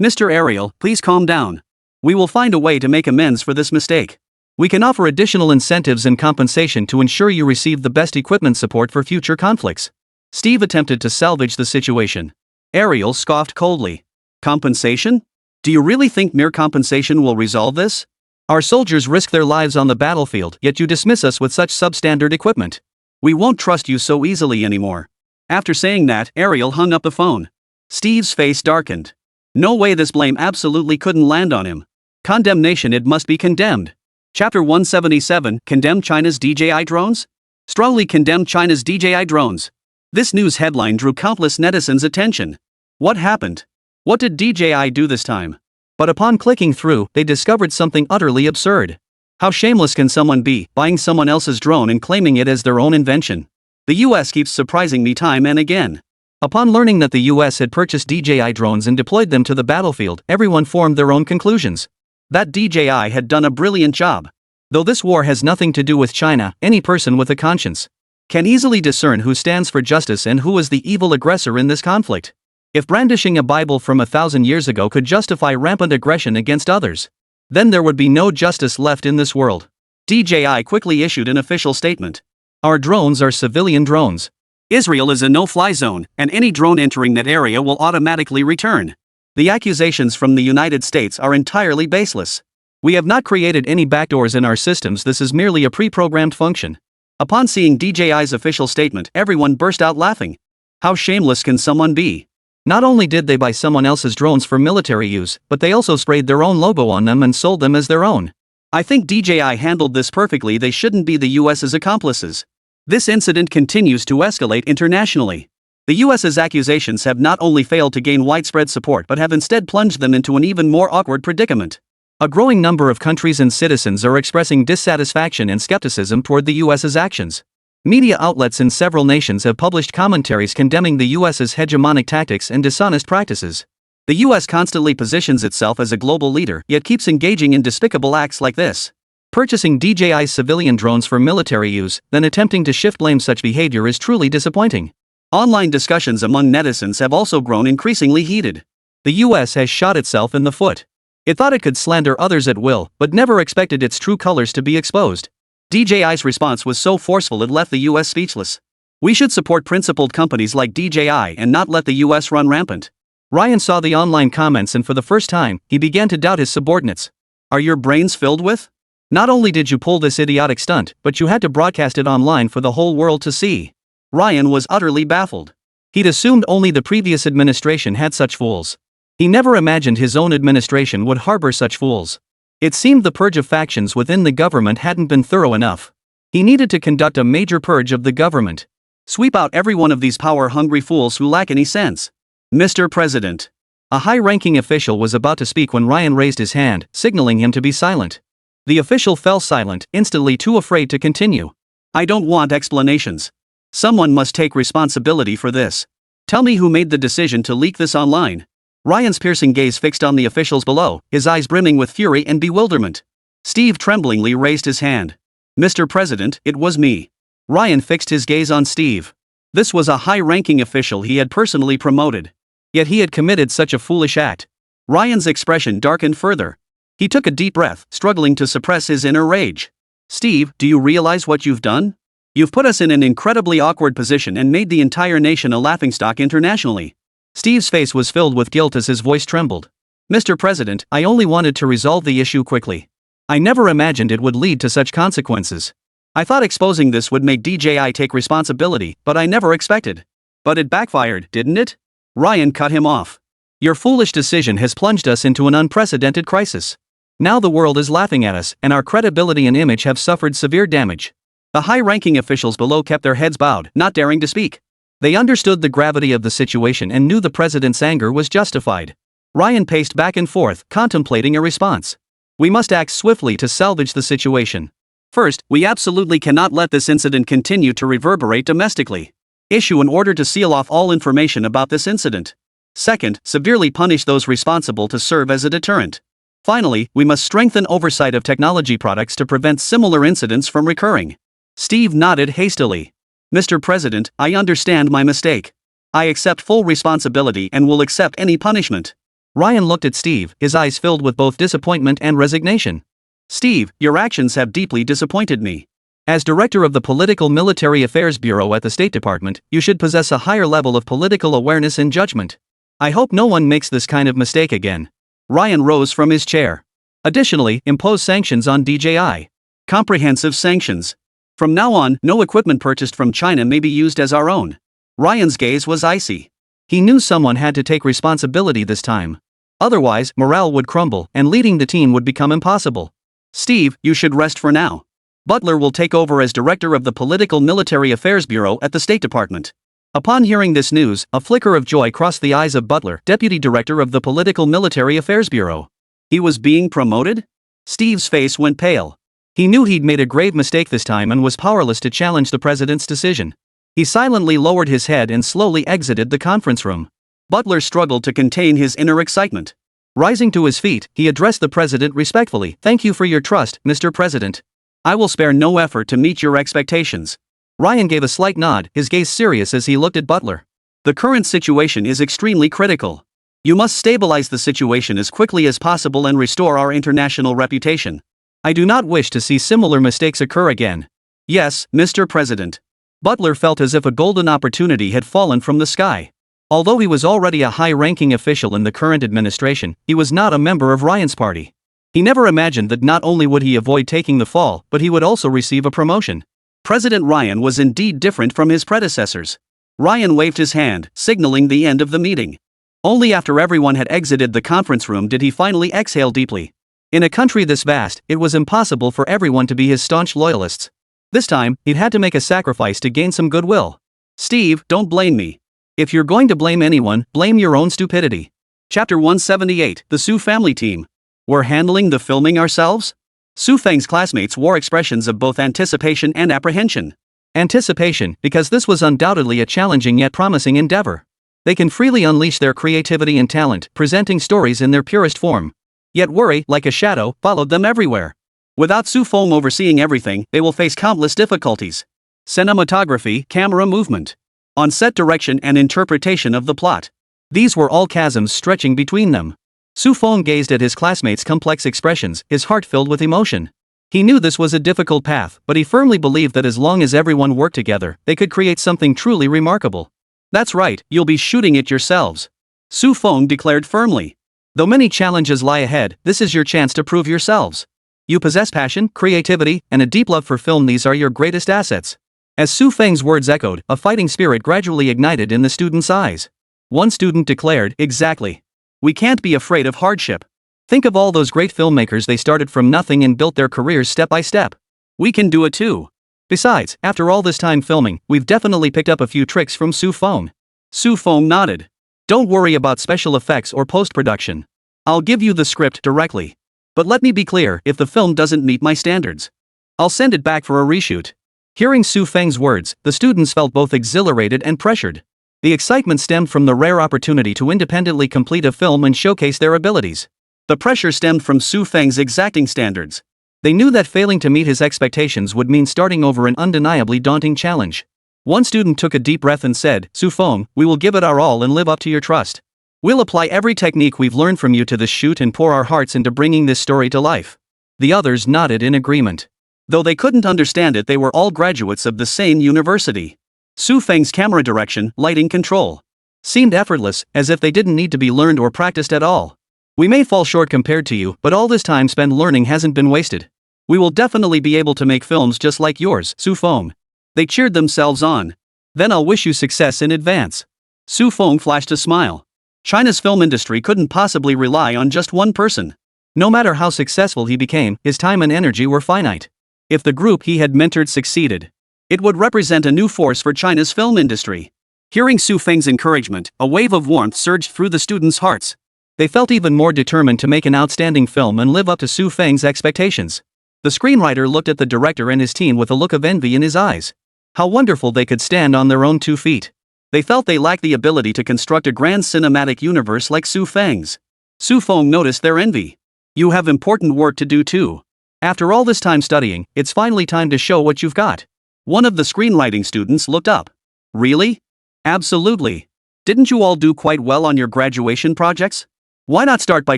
Mr. Ariel, please calm down. We will find a way to make amends for this mistake. We can offer additional incentives and compensation to ensure you receive the best equipment support for future conflicts. Steve attempted to salvage the situation. Ariel scoffed coldly. Compensation? Do you really think mere compensation will resolve this? Our soldiers risk their lives on the battlefield, yet you dismiss us with such substandard equipment. We won't trust you so easily anymore. After saying that, Ariel hung up the phone. Steve's face darkened. No way, this blame absolutely couldn't land on him. Condemnation, it must be condemned. Chapter 177, Condemn China's DJI Drones? Strongly condemn China's DJI drones. This news headline drew countless netizens' attention. What happened? What did DJI do this time? But upon clicking through, they discovered something utterly absurd. How shameless can someone be, buying someone else's drone and claiming it as their own invention? The US keeps surprising me time and again. Upon learning that the US had purchased DJI drones and deployed them to the battlefield, everyone formed their own conclusions. That DJI had done a brilliant job. Though this war has nothing to do with China, any person with a conscience can easily discern who stands for justice and who is the evil aggressor in this conflict. If brandishing a Bible from 1,000 years ago could justify rampant aggression against others, then there would be no justice left in this world. DJI quickly issued an official statement. Our drones are civilian drones. Israel is a no-fly zone, and any drone entering that area will automatically return. The accusations from the United States are entirely baseless. We have not created any backdoors in our systems, this is merely a pre-programmed function. Upon seeing DJI's official statement, everyone burst out laughing. How shameless can someone be? Not only did they buy someone else's drones for military use, but they also sprayed their own logo on them and sold them as their own. I think DJI handled this perfectly, they shouldn't be the US's accomplices. This incident continues to escalate internationally. The US's accusations have not only failed to gain widespread support but have instead plunged them into an even more awkward predicament. A growing number of countries and citizens are expressing dissatisfaction and skepticism toward the US's actions. Media outlets in several nations have published commentaries condemning the US's hegemonic tactics and dishonest practices. The US constantly positions itself as a global leader, yet keeps engaging in despicable acts like this. Purchasing DJI's civilian drones for military use, then attempting to shift blame such behavior is truly disappointing. Online discussions among netizens have also grown increasingly heated. The US has shot itself in the foot. It thought it could slander others at will, but never expected its true colors to be exposed. DJI's response was so forceful it left the US speechless. We should support principled companies like DJI and not let the US run rampant. Ryan saw the online comments and for the first time, he began to doubt his subordinates. Are your brains filled with? Not only did you pull this idiotic stunt, but you had to broadcast it online for the whole world to see. Ryan was utterly baffled. He'd assumed only the previous administration had such fools. He never imagined his own administration would harbor such fools. It seemed the purge of factions within the government hadn't been thorough enough. He needed to conduct a major purge of the government. Sweep out every one of these power-hungry fools who lack any sense. Mr. President. A high-ranking official was about to speak when Ryan raised his hand, signaling him to be silent. The official fell silent, instantly too afraid to continue. I don't want explanations. Someone must take responsibility for this. Tell me who made the decision to leak this online. Ryan's piercing gaze fixed on the officials below, his eyes brimming with fury and bewilderment. Steve tremblingly raised his hand. Mr. President, it was me. Ryan fixed his gaze on Steve. This was a high-ranking official he had personally promoted. Yet he had committed such a foolish act. Ryan's expression darkened further. He took a deep breath, struggling to suppress his inner rage. Steve, do you realize what you've done? You've put us in an incredibly awkward position and made the entire nation a laughingstock internationally. Steve's face was filled with guilt as his voice trembled. Mr. President, I only wanted to resolve the issue quickly. I never imagined it would lead to such consequences. I thought exposing this would make DJI take responsibility, but I never expected. But it backfired, didn't it? Ryan cut him off. Your foolish decision has plunged us into an unprecedented crisis. Now the world is laughing at us, and our credibility and image have suffered severe damage. The high-ranking officials below kept their heads bowed, not daring to speak. They understood the gravity of the situation and knew the president's anger was justified. Ryan paced back and forth, contemplating a response. We must act swiftly to salvage the situation. First, we absolutely cannot let this incident continue to reverberate domestically. Issue an order to seal off all information about this incident. Second, severely punish those responsible to serve as a deterrent. Finally, we must strengthen oversight of technology products to prevent similar incidents from recurring. Steve nodded hastily. Mr. President, I understand my mistake. I accept full responsibility and will accept any punishment. Ryan looked at Steve, his eyes filled with both disappointment and resignation. Steve, your actions have deeply disappointed me. As director of the Political Military Affairs Bureau at the State Department, you should possess a higher level of political awareness and judgment. I hope no one makes this kind of mistake again. Ryan rose from his chair. Additionally, impose sanctions on DJI. Comprehensive sanctions. From now on, no equipment purchased from China may be used as our own. Ryan's gaze was icy. He knew someone had to take responsibility this time. Otherwise, morale would crumble, and leading the team would become impossible. Steve, you should rest for now. Butler will take over as director of the Political Military Affairs Bureau at the State Department. Upon hearing this news, a flicker of joy crossed the eyes of Butler, deputy director of the Political Military Affairs Bureau. He was being promoted? Steve's face went pale. He knew he'd made a grave mistake this time and was powerless to challenge the president's decision. He silently lowered his head and slowly exited the conference room. Butler struggled to contain his inner excitement. Rising to his feet, he addressed the president respectfully. Thank you for your trust, Mr. President. I will spare no effort to meet your expectations. Ryan gave a slight nod, his gaze serious as he looked at Butler. The current situation is extremely critical. You must stabilize the situation as quickly as possible and restore our international reputation. I do not wish to see similar mistakes occur again. Yes, Mr. President. Butler felt as if a golden opportunity had fallen from the sky. Although he was already a high-ranking official in the current administration, he was not a member of Ryan's party. He never imagined that not only would he avoid taking the fall, but he would also receive a promotion. President Ryan was indeed different from his predecessors. Ryan waved his hand, signaling the end of the meeting. Only after everyone had exited the conference room did he finally exhale deeply. In a country this vast, it was impossible for everyone to be his staunch loyalists. This time, he'd had to make a sacrifice to gain some goodwill. Steve, don't blame me. If you're going to blame anyone, blame your own stupidity. Chapter 178, The Su Family Team. We're handling the filming ourselves? Su Feng's classmates wore expressions of both anticipation and apprehension. Anticipation, because this was undoubtedly a challenging yet promising endeavor. They can freely unleash their creativity and talent, presenting stories in their purest form. Yet worry, like a shadow, followed them everywhere. Without Su Feng overseeing everything, they will face countless difficulties. Cinematography, camera movement, on-set direction and interpretation of the plot. These were all chasms stretching between them. Su Feng gazed at his classmates' complex expressions, his heart filled with emotion. He knew this was a difficult path, but he firmly believed that as long as everyone worked together, they could create something truly remarkable. That's right, you'll be shooting it yourselves. Su Feng declared firmly. Though many challenges lie ahead, this is your chance to prove yourselves. You possess passion, creativity, and a deep love for film. These are your greatest assets. As Su Feng's words echoed, a fighting spirit gradually ignited in the students' eyes. One student declared, exactly. We can't be afraid of hardship. Think of all those great filmmakers. They started from nothing and built their careers step by step. We can do it too. Besides, after all this time filming, we've definitely picked up a few tricks from Su Feng. Su Feng nodded. Don't worry about special effects or post-production. I'll give you the script directly. But let me be clear, if the film doesn't meet my standards, I'll send it back for a reshoot. Hearing Su Feng's words, the students felt both exhilarated and pressured. The excitement stemmed from the rare opportunity to independently complete a film and showcase their abilities. The pressure stemmed from Su Feng's exacting standards. They knew that failing to meet his expectations would mean starting over, an undeniably daunting challenge. One student took a deep breath and said, Su Feng, we will give it our all and live up to your trust. We'll apply every technique we've learned from you to this shoot and pour our hearts into bringing this story to life. The others nodded in agreement. Though they couldn't understand it, they were all graduates of the same university. Su Feng's camera direction, lighting control, seemed effortless, as if they didn't need to be learned or practiced at all. We may fall short compared to you, but all this time spent learning hasn't been wasted. We will definitely be able to make films just like yours, Su Feng. They cheered themselves on. Then I'll wish you success in advance. Su Feng flashed a smile. China's film industry couldn't possibly rely on just one person. No matter how successful he became, his time and energy were finite. If the group he had mentored succeeded, it would represent a new force for China's film industry. Hearing Su Feng's encouragement, a wave of warmth surged through the students' hearts. They felt even more determined to make an outstanding film and live up to Su Feng's expectations. The screenwriter looked at the director and his team with a look of envy in his eyes. How wonderful they could stand on their own 2 feet. They felt they lacked the ability to construct a grand cinematic universe like Su Feng's. Su Feng noticed their envy. You have important work to do too. After all this time studying, it's finally time to show what you've got. One of the screenwriting students looked up. Really? Absolutely. Didn't you all do quite well on your graduation projects? Why not start by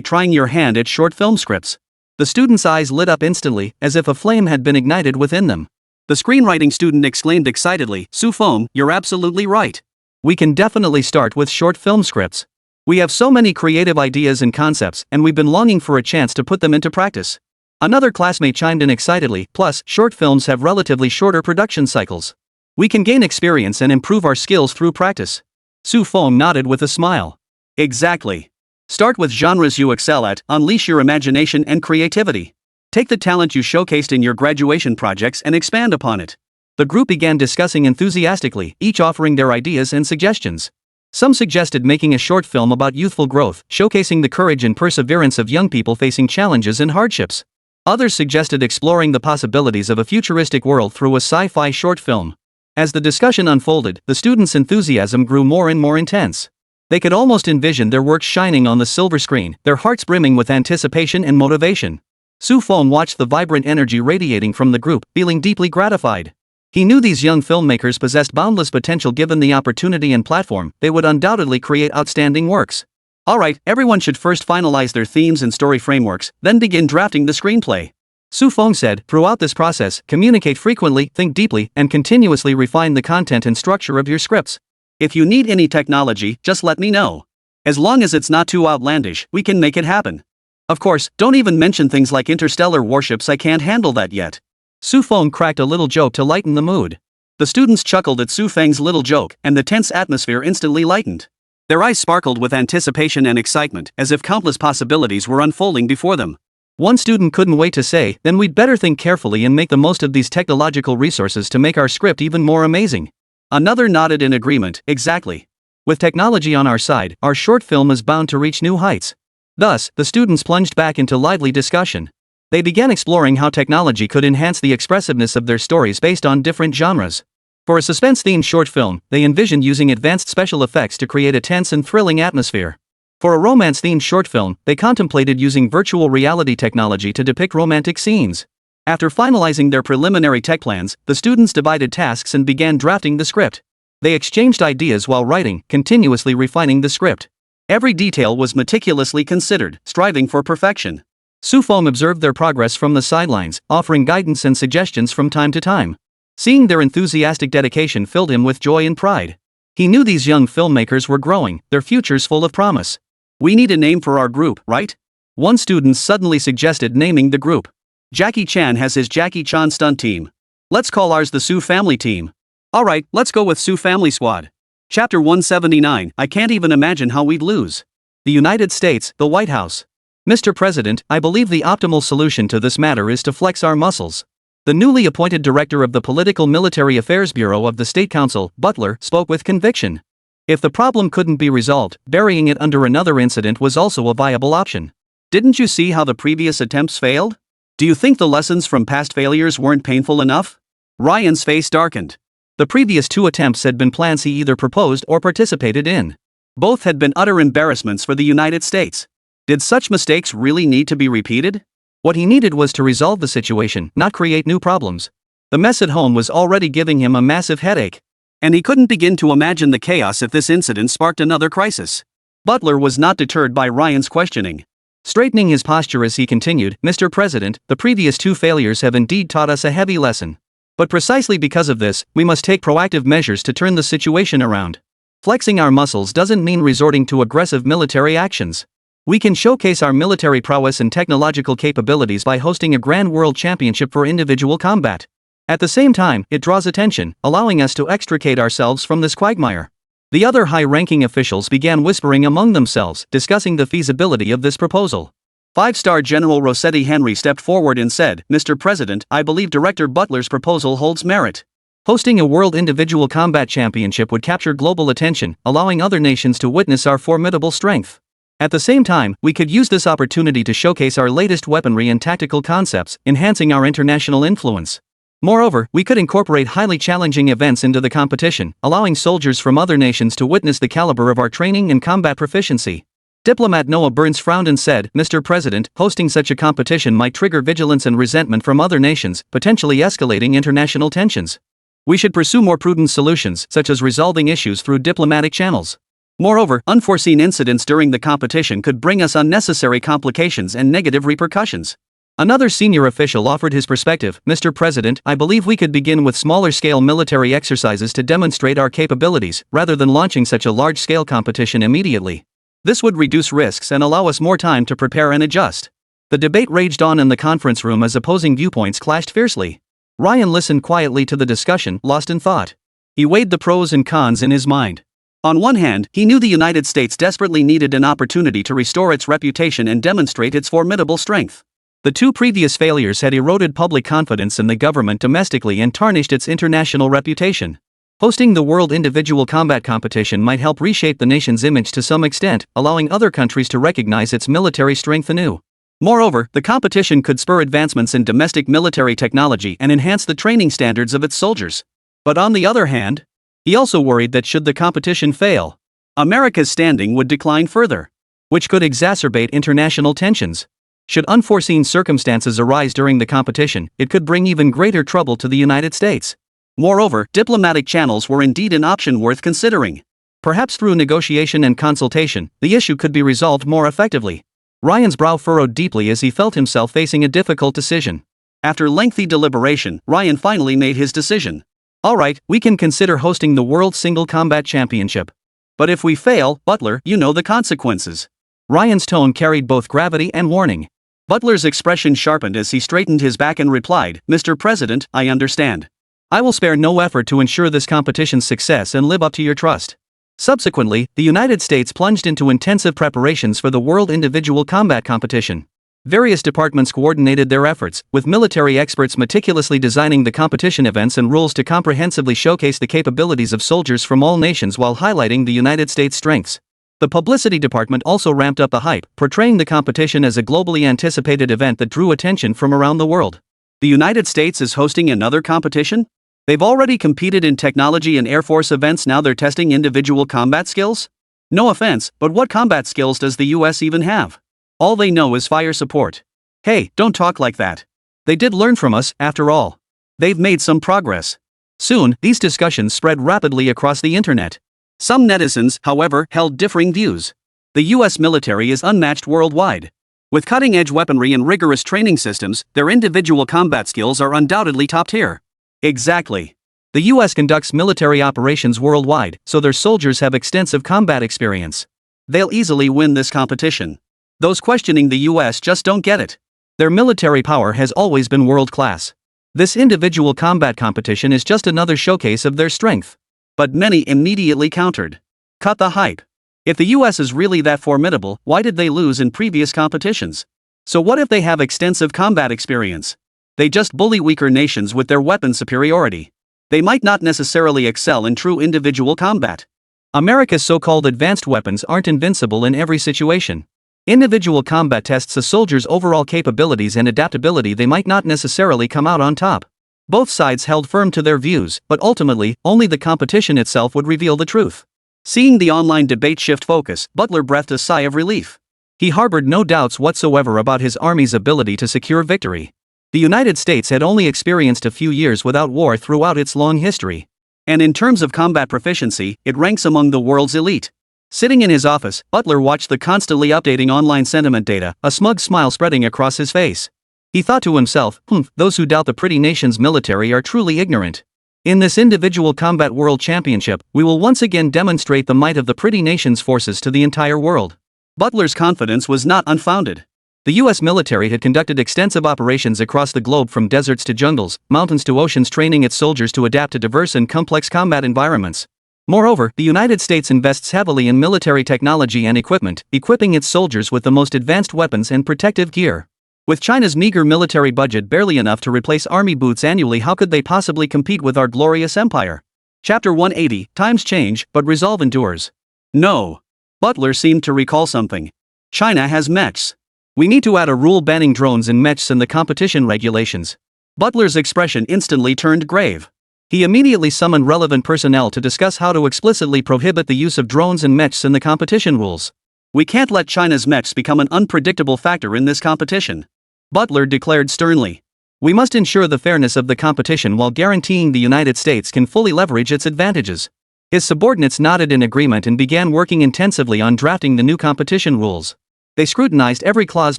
trying your hand at short film scripts? The student's eyes lit up instantly, as if a flame had been ignited within them. The screenwriting student exclaimed excitedly, Su Feng, you're absolutely right. We can definitely start with short film scripts. We have so many creative ideas and concepts, and we've been longing for a chance to put them into practice. Another classmate chimed in excitedly, plus, short films have relatively shorter production cycles. We can gain experience and improve our skills through practice. Su Feng nodded with a smile. Exactly. Start with genres you excel at, unleash your imagination and creativity. Take the talent you showcased in your graduation projects and expand upon it. The group began discussing enthusiastically, each offering their ideas and suggestions. Some suggested making a short film about youthful growth, showcasing the courage and perseverance of young people facing challenges and hardships. Others suggested exploring the possibilities of a futuristic world through a sci-fi short film. As the discussion unfolded, the students' enthusiasm grew more and more intense. They could almost envision their work shining on the silver screen, their hearts brimming with anticipation and motivation. Su Feng watched the vibrant energy radiating from the group, feeling deeply gratified. He knew these young filmmakers possessed boundless potential. Given the opportunity and platform, they would undoubtedly create outstanding works. Alright, everyone should first finalize their themes and story frameworks, then begin drafting the screenplay. Su Feng said, throughout this process, communicate frequently, think deeply, and continuously refine the content and structure of your scripts. If you need any technology, just let me know. As long as it's not too outlandish, we can make it happen. Of course, don't even mention things like interstellar warships, I can't handle that yet. Su Feng cracked a little joke to lighten the mood. The students chuckled at Su Feng's little joke, and the tense atmosphere instantly lightened. Their eyes sparkled with anticipation and excitement, as if countless possibilities were unfolding before them. One student couldn't wait to say, then we'd better think carefully and make the most of these technological resources to make our script even more amazing. Another nodded in agreement, exactly. With technology on our side, our short film is bound to reach new heights. Thus, the students plunged back into lively discussion. They began exploring how technology could enhance the expressiveness of their stories based on different genres. For a suspense-themed short film, they envisioned using advanced special effects to create a tense and thrilling atmosphere. For a romance-themed short film, they contemplated using virtual reality technology to depict romantic scenes. After finalizing their preliminary tech plans, the students divided tasks and began drafting the script. They exchanged ideas while writing, continuously refining the script. Every detail was meticulously considered, striving for perfection. Su Feng observed their progress from the sidelines, offering guidance and suggestions from time to time. Seeing their enthusiastic dedication filled him with joy and pride. He knew these young filmmakers were growing, their futures full of promise. We need a name for our group, right? One student suddenly suggested naming the group. Jackie Chan has his Jackie Chan stunt team. Let's call ours the Su Family Team. Alright, let's go with Su Family Squad. Chapter 179, I can't even imagine how we'd lose. The United States, the White House. Mr. President, I believe the optimal solution to this matter is to flex our muscles. The newly appointed director of the Political Military Affairs Bureau of the State Council, Butler, spoke with conviction. If the problem couldn't be resolved, burying it under another incident was also a viable option. Didn't you see how the previous attempts failed? Do you think the lessons from past failures weren't painful enough? Ryan's face darkened. The previous two attempts had been plans he either proposed or participated in. Both had been utter embarrassments for the United States. Did such mistakes really need to be repeated? What he needed was to resolve the situation, not create new problems. The mess at home was already giving him a massive headache. And he couldn't begin to imagine the chaos if this incident sparked another crisis. Butler was not deterred by Ryan's questioning. Straightening his posture as he continued, Mr. President, the previous two failures have indeed taught us a heavy lesson. But precisely because of this, we must take proactive measures to turn the situation around. Flexing our muscles doesn't mean resorting to aggressive military actions. We can showcase our military prowess and technological capabilities by hosting a Grand World Championship for individual combat. At the same time, it draws attention, allowing us to extricate ourselves from this quagmire. The other high-ranking officials began whispering among themselves, discussing the feasibility of this proposal. Five-star General Rossetti Henry stepped forward and said, Mr. President, I believe Director Butler's proposal holds merit. Hosting a World Individual Combat Championship would capture global attention, allowing other nations to witness our formidable strength. At the same time, we could use this opportunity to showcase our latest weaponry and tactical concepts, enhancing our international influence. Moreover, we could incorporate highly challenging events into the competition, allowing soldiers from other nations to witness the caliber of our training and combat proficiency. Diplomat Noah Burns frowned and said, Mr. President, hosting such a competition might trigger vigilance and resentment from other nations, potentially escalating international tensions. We should pursue more prudent solutions, such as resolving issues through diplomatic channels. Moreover, unforeseen incidents during the competition could bring us unnecessary complications and negative repercussions. Another senior official offered his perspective, Mr. President, I believe we could begin with smaller-scale military exercises to demonstrate our capabilities, rather than launching such a large-scale competition immediately. This would reduce risks and allow us more time to prepare and adjust. The debate raged on in the conference room as opposing viewpoints clashed fiercely. Ryan listened quietly to the discussion, lost in thought. He weighed the pros and cons in his mind. On one hand, he knew the United States desperately needed an opportunity to restore its reputation and demonstrate its formidable strength. The two previous failures had eroded public confidence in the government domestically and tarnished its international reputation. Hosting the World Individual Combat Competition might help reshape the nation's image to some extent, allowing other countries to recognize its military strength anew. Moreover, the competition could spur advancements in domestic military technology and enhance the training standards of its soldiers. But on the other hand, he also worried that should the competition fail, America's standing would decline further, which could exacerbate international tensions. Should unforeseen circumstances arise during the competition, it could bring even greater trouble to the United States. Moreover, diplomatic channels were indeed an option worth considering. Perhaps through negotiation and consultation, the issue could be resolved more effectively. Ryan's brow furrowed deeply as he felt himself facing a difficult decision. After lengthy deliberation, Ryan finally made his decision. Alright, we can consider hosting the World Single Combat Championship. But if we fail, Butler, you know the consequences. Ryan's tone carried both gravity and warning. Butler's expression sharpened as he straightened his back and replied, "Mr. President, I understand. I will spare no effort to ensure this competition's success and live up to your trust." Subsequently, the United States plunged into intensive preparations for the World Individual Combat Competition. Various departments coordinated their efforts, with military experts meticulously designing the competition events and rules to comprehensively showcase the capabilities of soldiers from all nations while highlighting the United States' strengths. The publicity department also ramped up the hype, portraying the competition as a globally anticipated event that drew attention from around the world. The United States is hosting another competition? They've already competed in technology and Air Force events, now they're testing individual combat skills? No offense, but what combat skills does the US even have? All they know is fire support. Hey, don't talk like that. They did learn from us, after all. They've made some progress. Soon, these discussions spread rapidly across the internet. Some netizens, however, held differing views. The US military is unmatched worldwide. With cutting-edge weaponry and rigorous training systems, their individual combat skills are undoubtedly top tier. Exactly. The US conducts military operations worldwide, so their soldiers have extensive combat experience. They'll easily win this competition. Those questioning the US just don't get it. Their military power has always been world-class. This individual combat competition is just another showcase of their strength. But many immediately countered. Cut the hype. If the US is really that formidable, why did they lose in previous competitions? So what if they have extensive combat experience? They just bully weaker nations with their weapon superiority. They might not necessarily excel in true individual combat. America's so-called advanced weapons aren't invincible in every situation. Individual combat tests a soldier's overall capabilities and adaptability. They might not necessarily come out on top. Both sides held firm to their views, but ultimately, only the competition itself would reveal the truth. Seeing the online debate shift focus, Butler breathed a sigh of relief. He harbored no doubts whatsoever about his army's ability to secure victory. The United States had only experienced a few years without war throughout its long history. And in terms of combat proficiency, it ranks among the world's elite. Sitting in his office, Butler watched the constantly updating online sentiment data, a smug smile spreading across his face. He thought to himself, those who doubt the pretty nation's military are truly ignorant. In this individual combat world championship, we will once again demonstrate the might of the pretty nation's forces to the entire world. Butler's confidence was not unfounded. The US military had conducted extensive operations across the globe, from deserts to jungles, mountains to oceans, training its soldiers to adapt to diverse and complex combat environments. Moreover, the United States invests heavily in military technology and equipment, equipping its soldiers with the most advanced weapons and protective gear. With China's meager military budget barely enough to replace army boots annually, how could they possibly compete with our glorious empire? Chapter 180, Times change, but resolve endures. No. Butler seemed to recall something. China has mechs. We need to add a rule banning drones and mechs in the competition regulations. Butler's expression instantly turned grave. He immediately summoned relevant personnel to discuss how to explicitly prohibit the use of drones and mechs in the competition rules. We can't let China's mechs become an unpredictable factor in this competition. Butler declared sternly. We must ensure the fairness of the competition while guaranteeing the United States can fully leverage its advantages. His subordinates nodded in agreement and began working intensively on drafting the new competition rules. They scrutinized every clause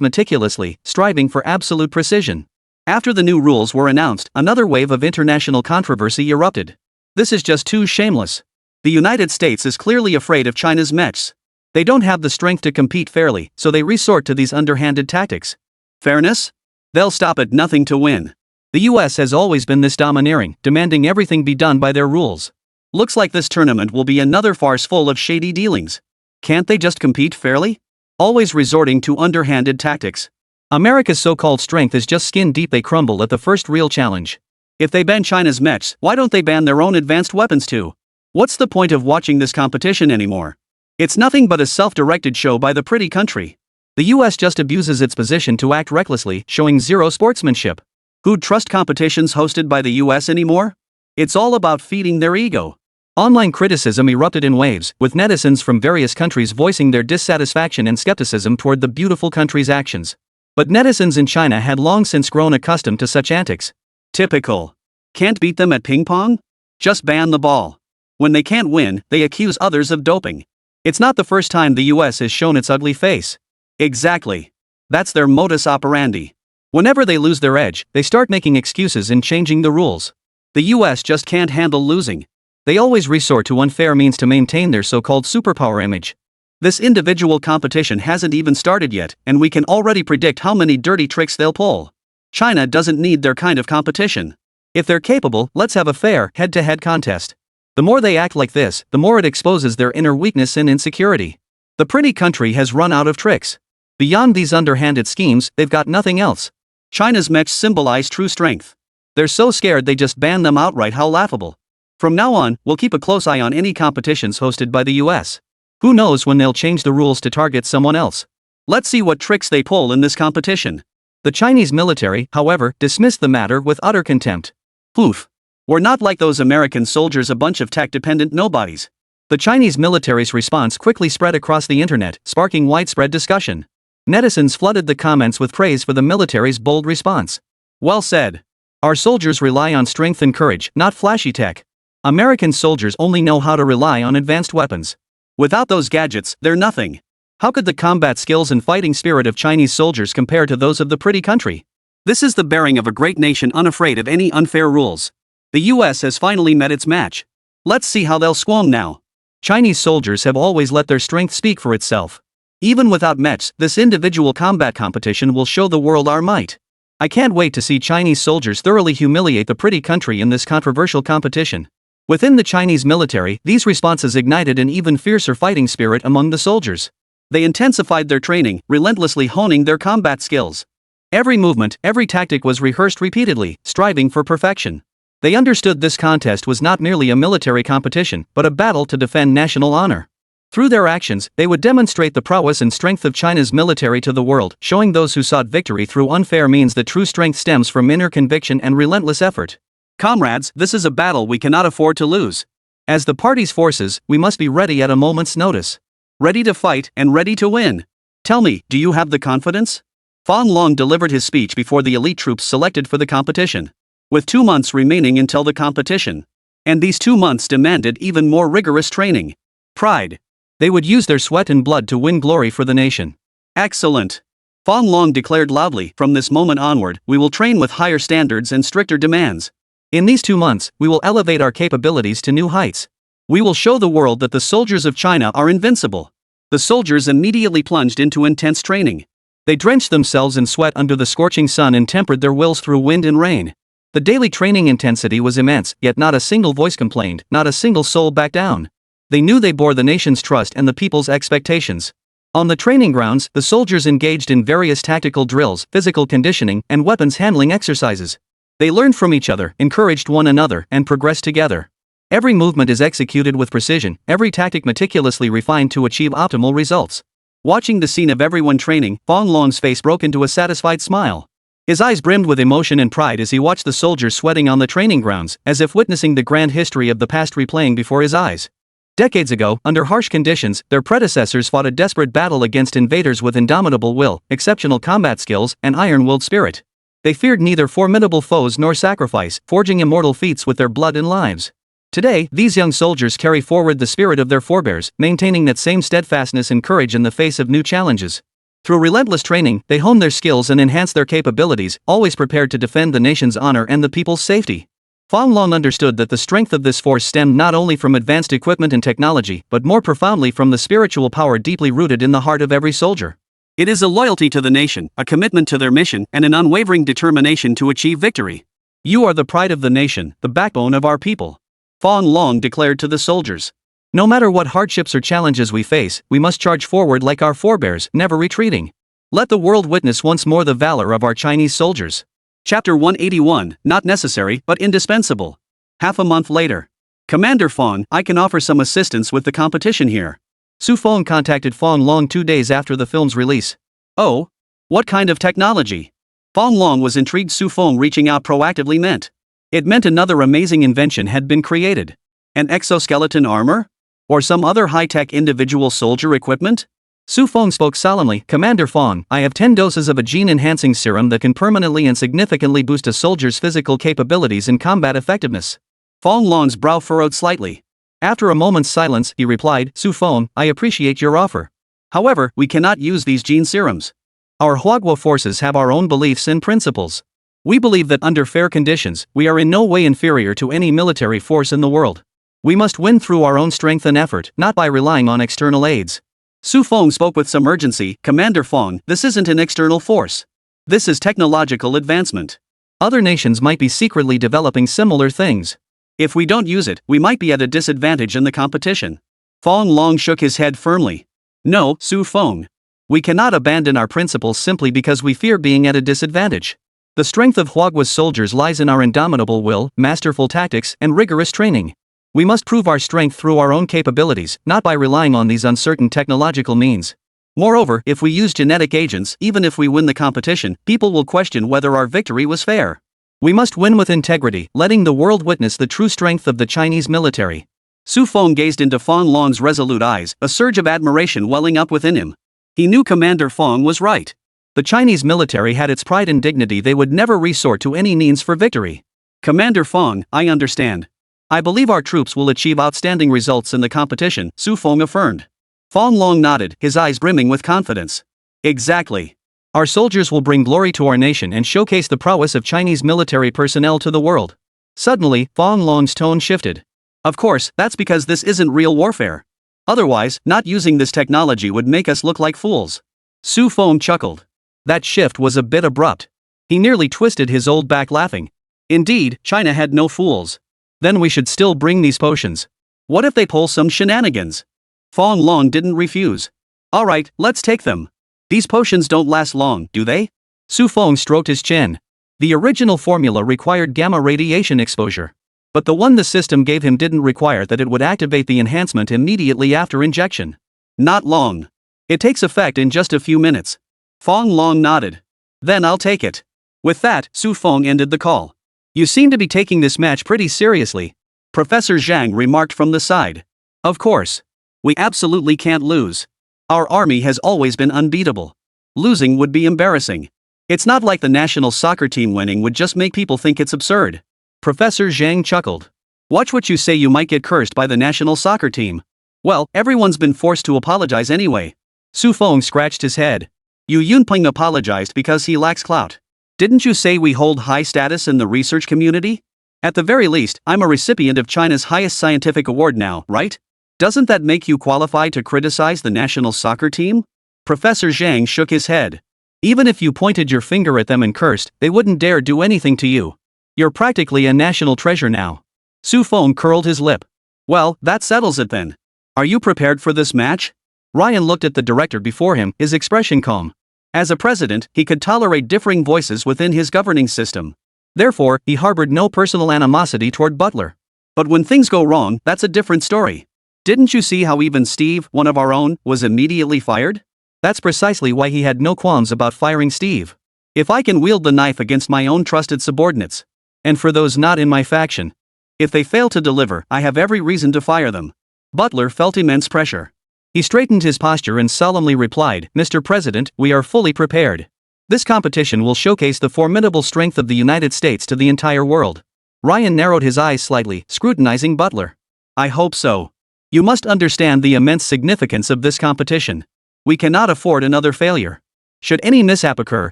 meticulously, striving for absolute precision. After the new rules were announced, another wave of international controversy erupted. This is just too shameless. The United States is clearly afraid of China's mechs. They don't have the strength to compete fairly, so they resort to these underhanded tactics. Fairness? They'll stop at nothing to win. The US has always been this domineering, demanding everything be done by their rules. Looks like this tournament will be another farce full of shady dealings. Can't they just compete fairly? Always resorting to underhanded tactics. America's so-called strength is just skin deep. They crumble at the first real challenge. If they ban China's mechs, why don't they ban their own advanced weapons too? What's the point of watching this competition anymore? It's nothing but a self-directed show by the pretty country. The US just abuses its position to act recklessly, showing zero sportsmanship. Who'd trust competitions hosted by the US anymore? It's all about feeding their ego. Online criticism erupted in waves, with netizens from various countries voicing their dissatisfaction and skepticism toward the beautiful country's actions. But netizens in China had long since grown accustomed to such antics. Typical. Can't beat them at ping pong? Just ban the ball. When they can't win, they accuse others of doping. It's not the first time the US has shown its ugly face. Exactly. That's their modus operandi. Whenever they lose their edge, they start making excuses and changing the rules. The US just can't handle losing. They always resort to unfair means to maintain their so-called superpower image. This individual competition hasn't even started yet, and we can already predict how many dirty tricks they'll pull. China doesn't need their kind of competition. If they're capable, let's have a fair, head-to-head contest. The more they act like this, the more it exposes their inner weakness and insecurity. The pretty country has run out of tricks. Beyond these underhanded schemes, they've got nothing else. China's mechs symbolize true strength. They're so scared they just ban them outright. How laughable. From now on, we'll keep a close eye on any competitions hosted by the US. Who knows when they'll change the rules to target someone else. Let's see what tricks they pull in this competition. The Chinese military, however, dismissed the matter with utter contempt. Poof. We're not like those American soldiers, a bunch of tech-dependent nobodies. The Chinese military's response quickly spread across the internet, sparking widespread discussion. Netizens flooded the comments with praise for the military's bold response. Well said. Our soldiers rely on strength and courage, not flashy tech. American soldiers only know how to rely on advanced weapons. Without those gadgets, they're nothing. How could the combat skills and fighting spirit of Chinese soldiers compare to those of the pretty country? This is the bearing of a great nation unafraid of any unfair rules. The US has finally met its match. Let's see how they'll squirm now. Chinese soldiers have always let their strength speak for itself. Even without mechs, this individual combat competition will show the world our might. I can't wait to see Chinese soldiers thoroughly humiliate the pretty country in this controversial competition. Within the Chinese military, these responses ignited an even fiercer fighting spirit among the soldiers. They intensified their training, relentlessly honing their combat skills. Every movement, every tactic was rehearsed repeatedly, striving for perfection. They understood this contest was not merely a military competition, but a battle to defend national honor. Through their actions, they would demonstrate the prowess and strength of China's military to the world, showing those who sought victory through unfair means that true strength stems from inner conviction and relentless effort. Comrades, this is a battle we cannot afford to lose. As the party's forces, we must be ready at a moment's notice. Ready to fight and ready to win. Tell me, do you have the confidence? Fan Long delivered his speech before the elite troops selected for the competition. With 2 months remaining until the competition. And these 2 months demanded even more rigorous training. Pride. They would use their sweat and blood to win glory for the nation. Excellent. Fan Long declared loudly, from this moment onward, we will train with higher standards and stricter demands. In these 2 months, we will elevate our capabilities to new heights. We will show the world that the soldiers of China are invincible. The soldiers immediately plunged into intense training. They drenched themselves in sweat under the scorching sun and tempered their wills through wind and rain. The daily training intensity was immense, yet not a single voice complained, not a single soul backed down. They knew they bore the nation's trust and the people's expectations. On the training grounds, the soldiers engaged in various tactical drills, physical conditioning, and weapons handling exercises. They learned from each other, encouraged one another, and progressed together. Every movement is executed with precision, every tactic meticulously refined to achieve optimal results. Watching the scene of everyone training, Fan Long's face broke into a satisfied smile. His eyes brimmed with emotion and pride as he watched the soldiers sweating on the training grounds, as if witnessing the grand history of the past replaying before his eyes. Decades ago, under harsh conditions, their predecessors fought a desperate battle against invaders with indomitable will, exceptional combat skills, and iron-willed spirit. They feared neither formidable foes nor sacrifice, forging immortal feats with their blood and lives. Today, these young soldiers carry forward the spirit of their forebears, maintaining that same steadfastness and courage in the face of new challenges. Through relentless training, they hone their skills and enhance their capabilities, always prepared to defend the nation's honor and the people's safety. Fan Long understood that the strength of this force stemmed not only from advanced equipment and technology, but more profoundly from the spiritual power deeply rooted in the heart of every soldier. It is a loyalty to the nation, a commitment to their mission, and an unwavering determination to achieve victory. You are the pride of the nation, the backbone of our people. Fan Long declared to the soldiers. No matter what hardships or challenges we face, we must charge forward like our forebears, never retreating. Let the world witness once more the valor of our Chinese soldiers. Chapter 181, not necessary, but indispensable. Half a month later. Commander Fan, I can offer some assistance with the competition here. Su Feng contacted Fan Long 2 days after the film's release. Oh? What kind of technology? Fan Long was intrigued. Su Feng reaching out proactively meant. It meant another amazing invention had been created. An exoskeleton armor? Or some other high-tech individual soldier equipment? Su Feng spoke solemnly, Commander Fan, I have 10 doses of a gene-enhancing serum that can permanently and significantly boost a soldier's physical capabilities and combat effectiveness. Fan Long's brow furrowed slightly. After a moment's silence, he replied, Su Feng, I appreciate your offer. However, we cannot use these gene serums. Our Huaguo forces have our own beliefs and principles. We believe that under fair conditions, we are in no way inferior to any military force in the world. We must win through our own strength and effort, not by relying on external aids. Su Feng spoke with some urgency. Commander Feng, this isn't an external force. This is technological advancement. Other nations might be secretly developing similar things. If we don't use it, we might be at a disadvantage in the competition. Feng Long shook his head firmly. No, Su Feng. We cannot abandon our principles simply because we fear being at a disadvantage. The strength of Huagua's soldiers lies in our indomitable will, masterful tactics, and rigorous training. We must prove our strength through our own capabilities, not by relying on these uncertain technological means. Moreover, if we use genetic agents, even if we win the competition, people will question whether our victory was fair. We must win with integrity, letting the world witness the true strength of the Chinese military. Su Feng gazed into Feng Long's resolute eyes, a surge of admiration welling up within him. He knew Commander Feng was right. The Chinese military had its pride and dignity. They would never resort to any means for victory. Commander Feng, I understand. I believe our troops will achieve outstanding results in the competition, Su Feng affirmed. Feng Long nodded, his eyes brimming with confidence. Exactly. Our soldiers will bring glory to our nation and showcase the prowess of Chinese military personnel to the world. Suddenly, Feng Long's tone shifted. Of course, that's because this isn't real warfare. Otherwise, not using this technology would make us look like fools. Su Feng chuckled. That shift was a bit abrupt. He nearly twisted his old back laughing. Indeed, China had no fools. Then we should still bring these potions. What if they pull some shenanigans? Feng Long didn't refuse. Alright, let's take them. These potions don't last long, do they? Su Feng stroked his chin. The original formula required gamma radiation exposure. But the one the system gave him didn't require that it would activate the enhancement immediately after injection. Not long. It takes effect in just a few minutes. Feng Long nodded. Then I'll take it. With that, Su Feng ended the call. You seem to be taking this match pretty seriously. Professor Zhang remarked from the side. Of course. We absolutely can't lose. Our army has always been unbeatable. Losing would be embarrassing. It's not like the national soccer team winning would just make people think it's absurd. Professor Zhang chuckled. Watch what you say, you might get cursed by the national soccer team. Well, everyone's been forced to apologize anyway. Su Feng scratched his head. Yu Yunping apologized because he lacks clout. Didn't you say we hold high status in the research community? At the very least, I'm a recipient of China's highest scientific award now, right? Doesn't that make you qualified to criticize the national soccer team? Professor Zhang shook his head. Even if you pointed your finger at them and cursed, they wouldn't dare do anything to you. You're practically a national treasure now. Su Feng curled his lip. Well, that settles it then. Are you prepared for this match? Ryan looked at the director before him, his expression calm. As a president, he could tolerate differing voices within his governing system. Therefore, he harbored no personal animosity toward Butler. But when things go wrong, that's a different story. Didn't you see how even Steve, one of our own, was immediately fired? That's precisely why he had no qualms about firing Steve. If I can wield the knife against my own trusted subordinates, and for those not in my faction, if they fail to deliver, I have every reason to fire them. Butler felt immense pressure. He straightened his posture and solemnly replied, Mr. President, we are fully prepared. This competition will showcase the formidable strength of the United States to the entire world. Ryan narrowed his eyes slightly, scrutinizing Butler. I hope so. You must understand the immense significance of this competition. We cannot afford another failure. Should any mishap occur,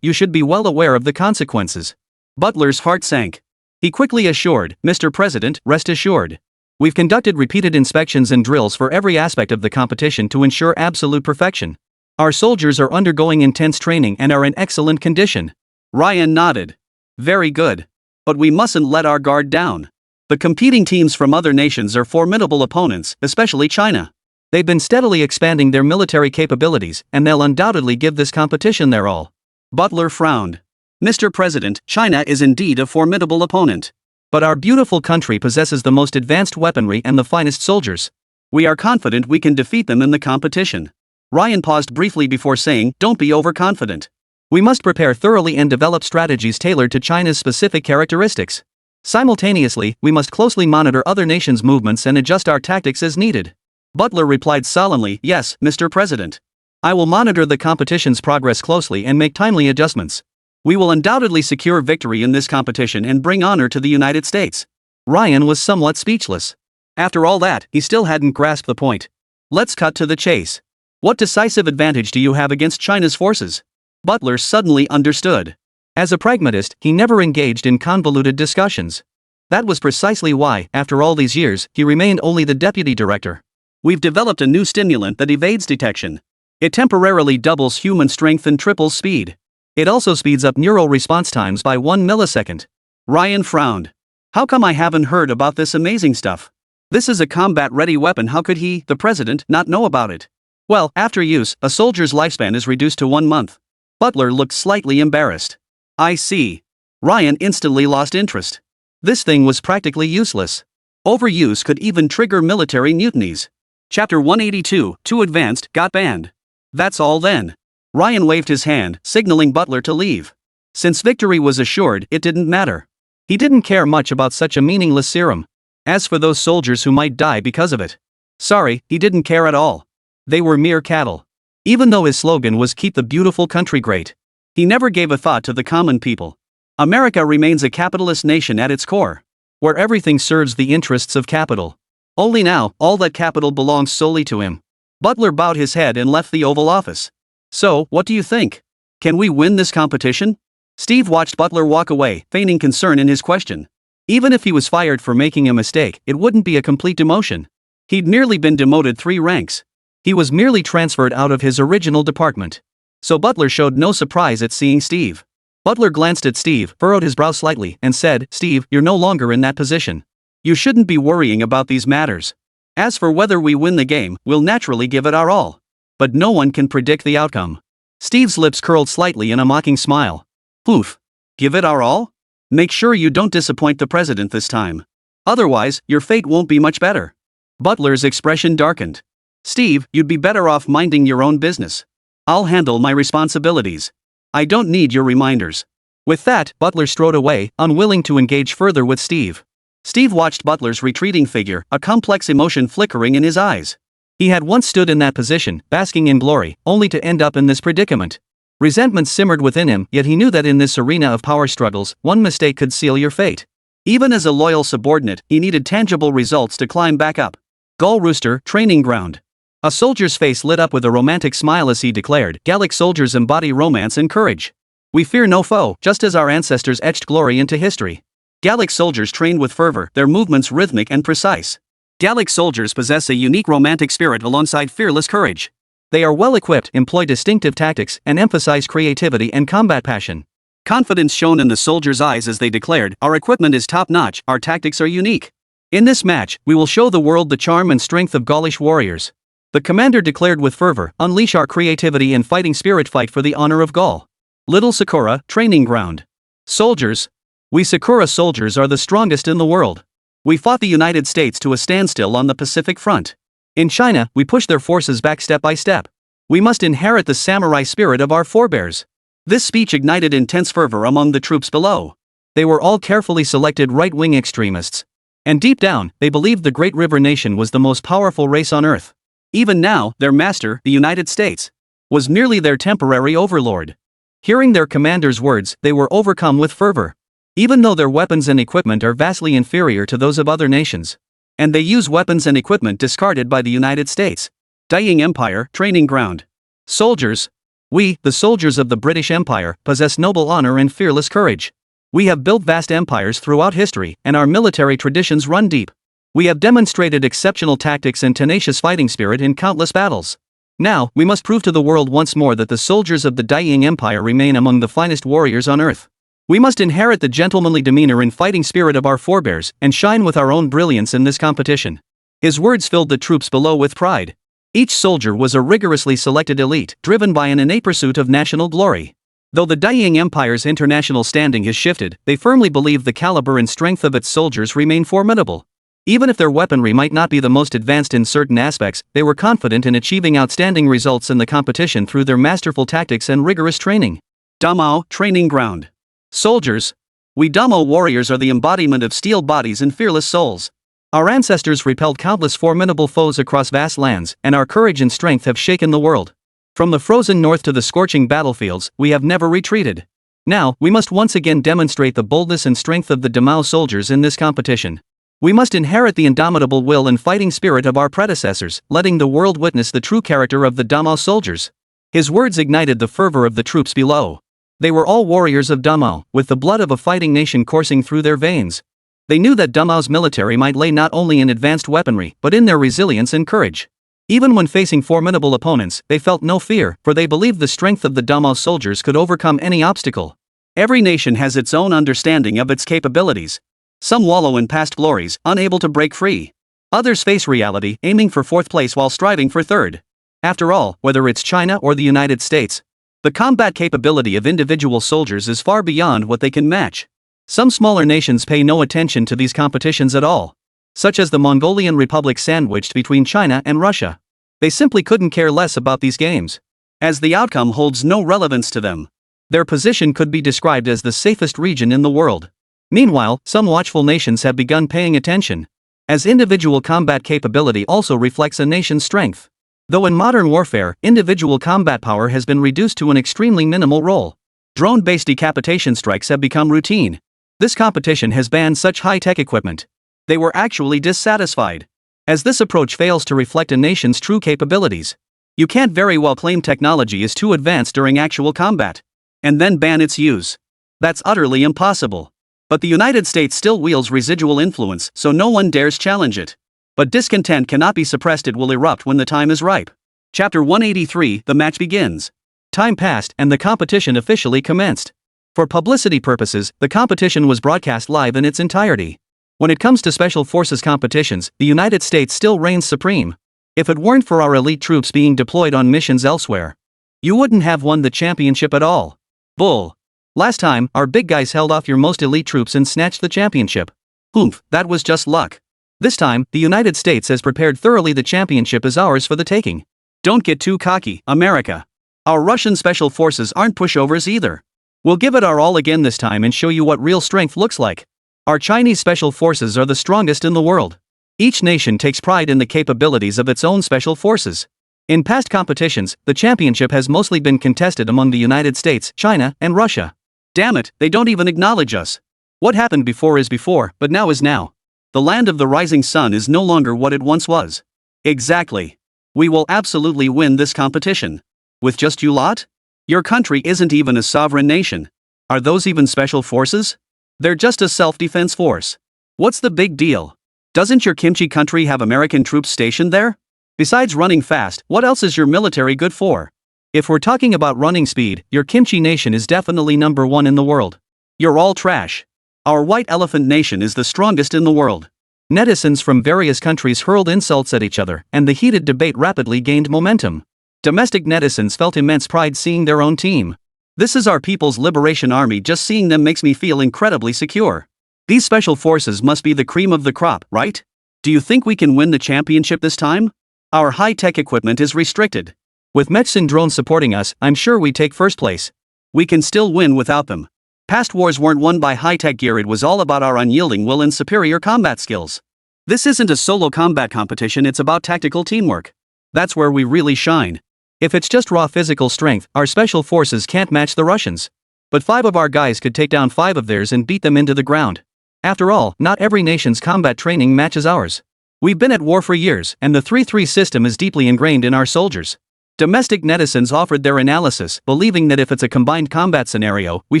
you should be well aware of the consequences. Butler's heart sank. He quickly assured, Mr. President, rest assured. We've conducted repeated inspections and drills for every aspect of the competition to ensure absolute perfection. Our soldiers are undergoing intense training and are in excellent condition. Ryan nodded. Very good. But we mustn't let our guard down. The competing teams from other nations are formidable opponents, especially China. They've been steadily expanding their military capabilities, and they'll undoubtedly give this competition their all. Butler frowned. Mr. President, China is indeed a formidable opponent. But our beautiful country possesses the most advanced weaponry and the finest soldiers. We are confident we can defeat them in the competition. Ryan paused briefly before saying, don't be overconfident. We must prepare thoroughly and develop strategies tailored to China's specific characteristics. Simultaneously, we must closely monitor other nations' movements and adjust our tactics as needed. Butler replied solemnly, yes, Mr. President. I will monitor the competition's progress closely and make timely adjustments. We will undoubtedly secure victory in this competition and bring honor to the United States. Ryan was somewhat speechless. After all that, he still hadn't grasped the point. Let's cut to the chase. What decisive advantage do you have against China's forces? Butler suddenly understood. As a pragmatist, he never engaged in convoluted discussions. That was precisely why, after all these years, he remained only the deputy director. We've developed a new stimulant that evades detection. It temporarily doubles human strength and triples speed. It also speeds up neural response times by 1 millisecond. Ryan frowned. How come I haven't heard about this amazing stuff? This is a combat-ready weapon. How could he, the president, not know about it? Well, after use, a soldier's lifespan is reduced to 1 month. Butler looked slightly embarrassed. I see. Ryan instantly lost interest. This thing was practically useless. Overuse could even trigger military mutinies. Chapter 182, Too Advanced, got banned. That's all then. Ryan waved his hand, signaling Butler to leave. Since victory was assured, it didn't matter. He didn't care much about such a meaningless serum. As for those soldiers who might die because of it, sorry, he didn't care at all. They were mere cattle. Even though his slogan was "Keep the beautiful country great," he never gave a thought to the common people. America remains a capitalist nation at its core, where everything serves the interests of capital. Only now, all that capital belongs solely to him. Butler bowed his head and left the Oval Office. So, what do you think? Can we win this competition? Steve watched Butler walk away, feigning concern in his question. Even if he was fired for making a mistake, it wouldn't be a complete demotion. He'd merely been demoted 3 ranks. He was merely transferred out of his original department. So Butler showed no surprise at seeing Steve. Butler glanced at Steve, furrowed his brow slightly, and said, "Steve, you're no longer in that position. You shouldn't be worrying about these matters. As for whether we win the game, we'll naturally give it our all. But no one can predict the outcome." Steve's lips curled slightly in a mocking smile. Oof. Give it our all? Make sure you don't disappoint the president this time. Otherwise, your fate won't be much better. Butler's expression darkened. Steve, you'd be better off minding your own business. I'll handle my responsibilities. I don't need your reminders. With that, Butler strode away, unwilling to engage further with Steve. Steve watched Butler's retreating figure, a complex emotion flickering in his eyes. He had once stood in that position, basking in glory, only to end up in this predicament. Resentment simmered within him, yet he knew that in this arena of power struggles, one mistake could seal your fate. Even as a loyal subordinate, he needed tangible results to climb back up. Gull Rooster, training ground. A soldier's face lit up with a romantic smile as he declared, "Gallic soldiers embody romance and courage. We fear no foe, just as our ancestors etched glory into history." Gallic soldiers trained with fervor, their movements rhythmic and precise. Gallic soldiers possess a unique romantic spirit alongside fearless courage. They are well equipped, employ distinctive tactics, and emphasize creativity and combat passion. Confidence shone in the soldiers' eyes as they declared, "Our equipment is top-notch, our tactics are unique. In this match, we will show the world the charm and strength of Gaulish warriors." The commander declared with fervor, "Unleash our creativity and fighting spirit, fight for the honor of Gaul." Little Sakura, training ground. Soldiers. We Sakura soldiers are the strongest in the world. We fought the United States to a standstill on the Pacific Front. In China, we pushed their forces back step by step. We must inherit the samurai spirit of our forebears. This speech ignited intense fervor among the troops below. They were all carefully selected right-wing extremists. And deep down, they believed the great river nation was the most powerful race on earth. Even now, their master, the United States, was merely their temporary overlord. Hearing their commander's words, they were overcome with fervor. Even though their weapons and equipment are vastly inferior to those of other nations. And they use weapons and equipment discarded by the United States. Dying Empire, training ground. Soldiers. We, the soldiers of the British Empire, possess noble honor and fearless courage. We have built vast empires throughout history, and our military traditions run deep. We have demonstrated exceptional tactics and tenacious fighting spirit in countless battles. Now, we must prove to the world once more that the soldiers of the Dying Empire remain among the finest warriors on earth. We must inherit the gentlemanly demeanor and fighting spirit of our forebears, and shine with our own brilliance in this competition. His words filled the troops below with pride. Each soldier was a rigorously selected elite, driven by an innate pursuit of national glory. Though the Dying Empire's international standing has shifted, they firmly believe the caliber and strength of its soldiers remain formidable. Even if their weaponry might not be the most advanced in certain aspects, they were confident in achieving outstanding results in the competition through their masterful tactics and rigorous training. Damao, training ground. Soldiers. We Damao warriors are the embodiment of steel bodies and fearless souls. Our ancestors repelled countless formidable foes across vast lands, and our courage and strength have shaken the world. From the frozen north to the scorching battlefields, we have never retreated. Now, we must once again demonstrate the boldness and strength of the Damao soldiers in this competition. We must inherit the indomitable will and fighting spirit of our predecessors, letting the world witness the true character of the Damao soldiers. His words ignited the fervor of the troops below. They were all warriors of Damao, with the blood of a fighting nation coursing through their veins. They knew that Damao's military might lay not only in advanced weaponry, but in their resilience and courage. Even when facing formidable opponents, they felt no fear, for they believed the strength of the Damos soldiers could overcome any obstacle. Every nation has its own understanding of its capabilities. Some wallow in past glories, unable to break free. Others face reality, aiming for fourth place while striving for third. After all, whether it's China or the United States, the combat capability of individual soldiers is far beyond what they can match. Some smaller nations pay no attention to these competitions at all, such as the Mongolian Republic sandwiched between China and Russia. They simply couldn't care less about these games, as the outcome holds no relevance to them. Their position could be described as the safest region in the world. Meanwhile, some watchful nations have begun paying attention, as individual combat capability also reflects a nation's strength. Though in modern warfare, individual combat power has been reduced to an extremely minimal role. Drone-based decapitation strikes have become routine. This competition has banned such high-tech equipment. They were actually dissatisfied, as this approach fails to reflect a nation's true capabilities. You can't very well claim technology is too advanced during actual combat, and then ban its use. That's utterly impossible. But the United States still wields residual influence, so no one dares challenge it. But discontent cannot be suppressed, it will erupt when the time is ripe. Chapter 183, the match begins. Time passed and the competition officially commenced. For publicity purposes, the competition was broadcast live in its entirety. When it comes to special forces competitions, the United States still reigns supreme. If it weren't for our elite troops being deployed on missions elsewhere, you wouldn't have won the championship at all. Bull. Last time, our big guys held off your most elite troops and snatched the championship. Oomph, that was just luck. This time, the United States has prepared thoroughly. The championship is ours for the taking. Don't get too cocky, America. Our Russian special forces aren't pushovers either. We'll give it our all again this time and show you what real strength looks like. Our Chinese special forces are the strongest in the world. Each nation takes pride in the capabilities of its own special forces. In past competitions, the championship has mostly been contested among the United States, China, and Russia. Damn it, they don't even acknowledge us. What happened before is before, but now is now. The land of the rising sun is no longer what it once was. Exactly. We will absolutely win this competition. With just you lot? Your country isn't even a sovereign nation. Are those even special forces? They're just a self-defense force. What's the big deal? Doesn't your kimchi country have American troops stationed there? Besides running fast, what else is your military good for? If we're talking about running speed, your kimchi nation is definitely number one in the world. You're all trash. Our white elephant nation is the strongest in the world. Netizens from various countries hurled insults at each other, and the heated debate rapidly gained momentum. Domestic netizens felt immense pride seeing their own team. This is our People's Liberation Army. Just seeing them makes me feel incredibly secure. These special forces must be the cream of the crop, right? Do you think we can win the championship this time? Our high-tech equipment is restricted. With Mechsin drones supporting us, I'm sure we take first place. We can still win without them. Past wars weren't won by high-tech gear, it was all about our unyielding will and superior combat skills. This isn't a solo combat competition, it's about tactical teamwork. That's where we really shine. If it's just raw physical strength, our special forces can't match the Russians. But 5 of our guys could take down 5 of theirs and beat them into the ground. After all, not every nation's combat training matches ours. We've been at war for years, and the 3-3 system is deeply ingrained in our soldiers. Domestic netizens offered their analysis, believing that if it's a combined combat scenario, we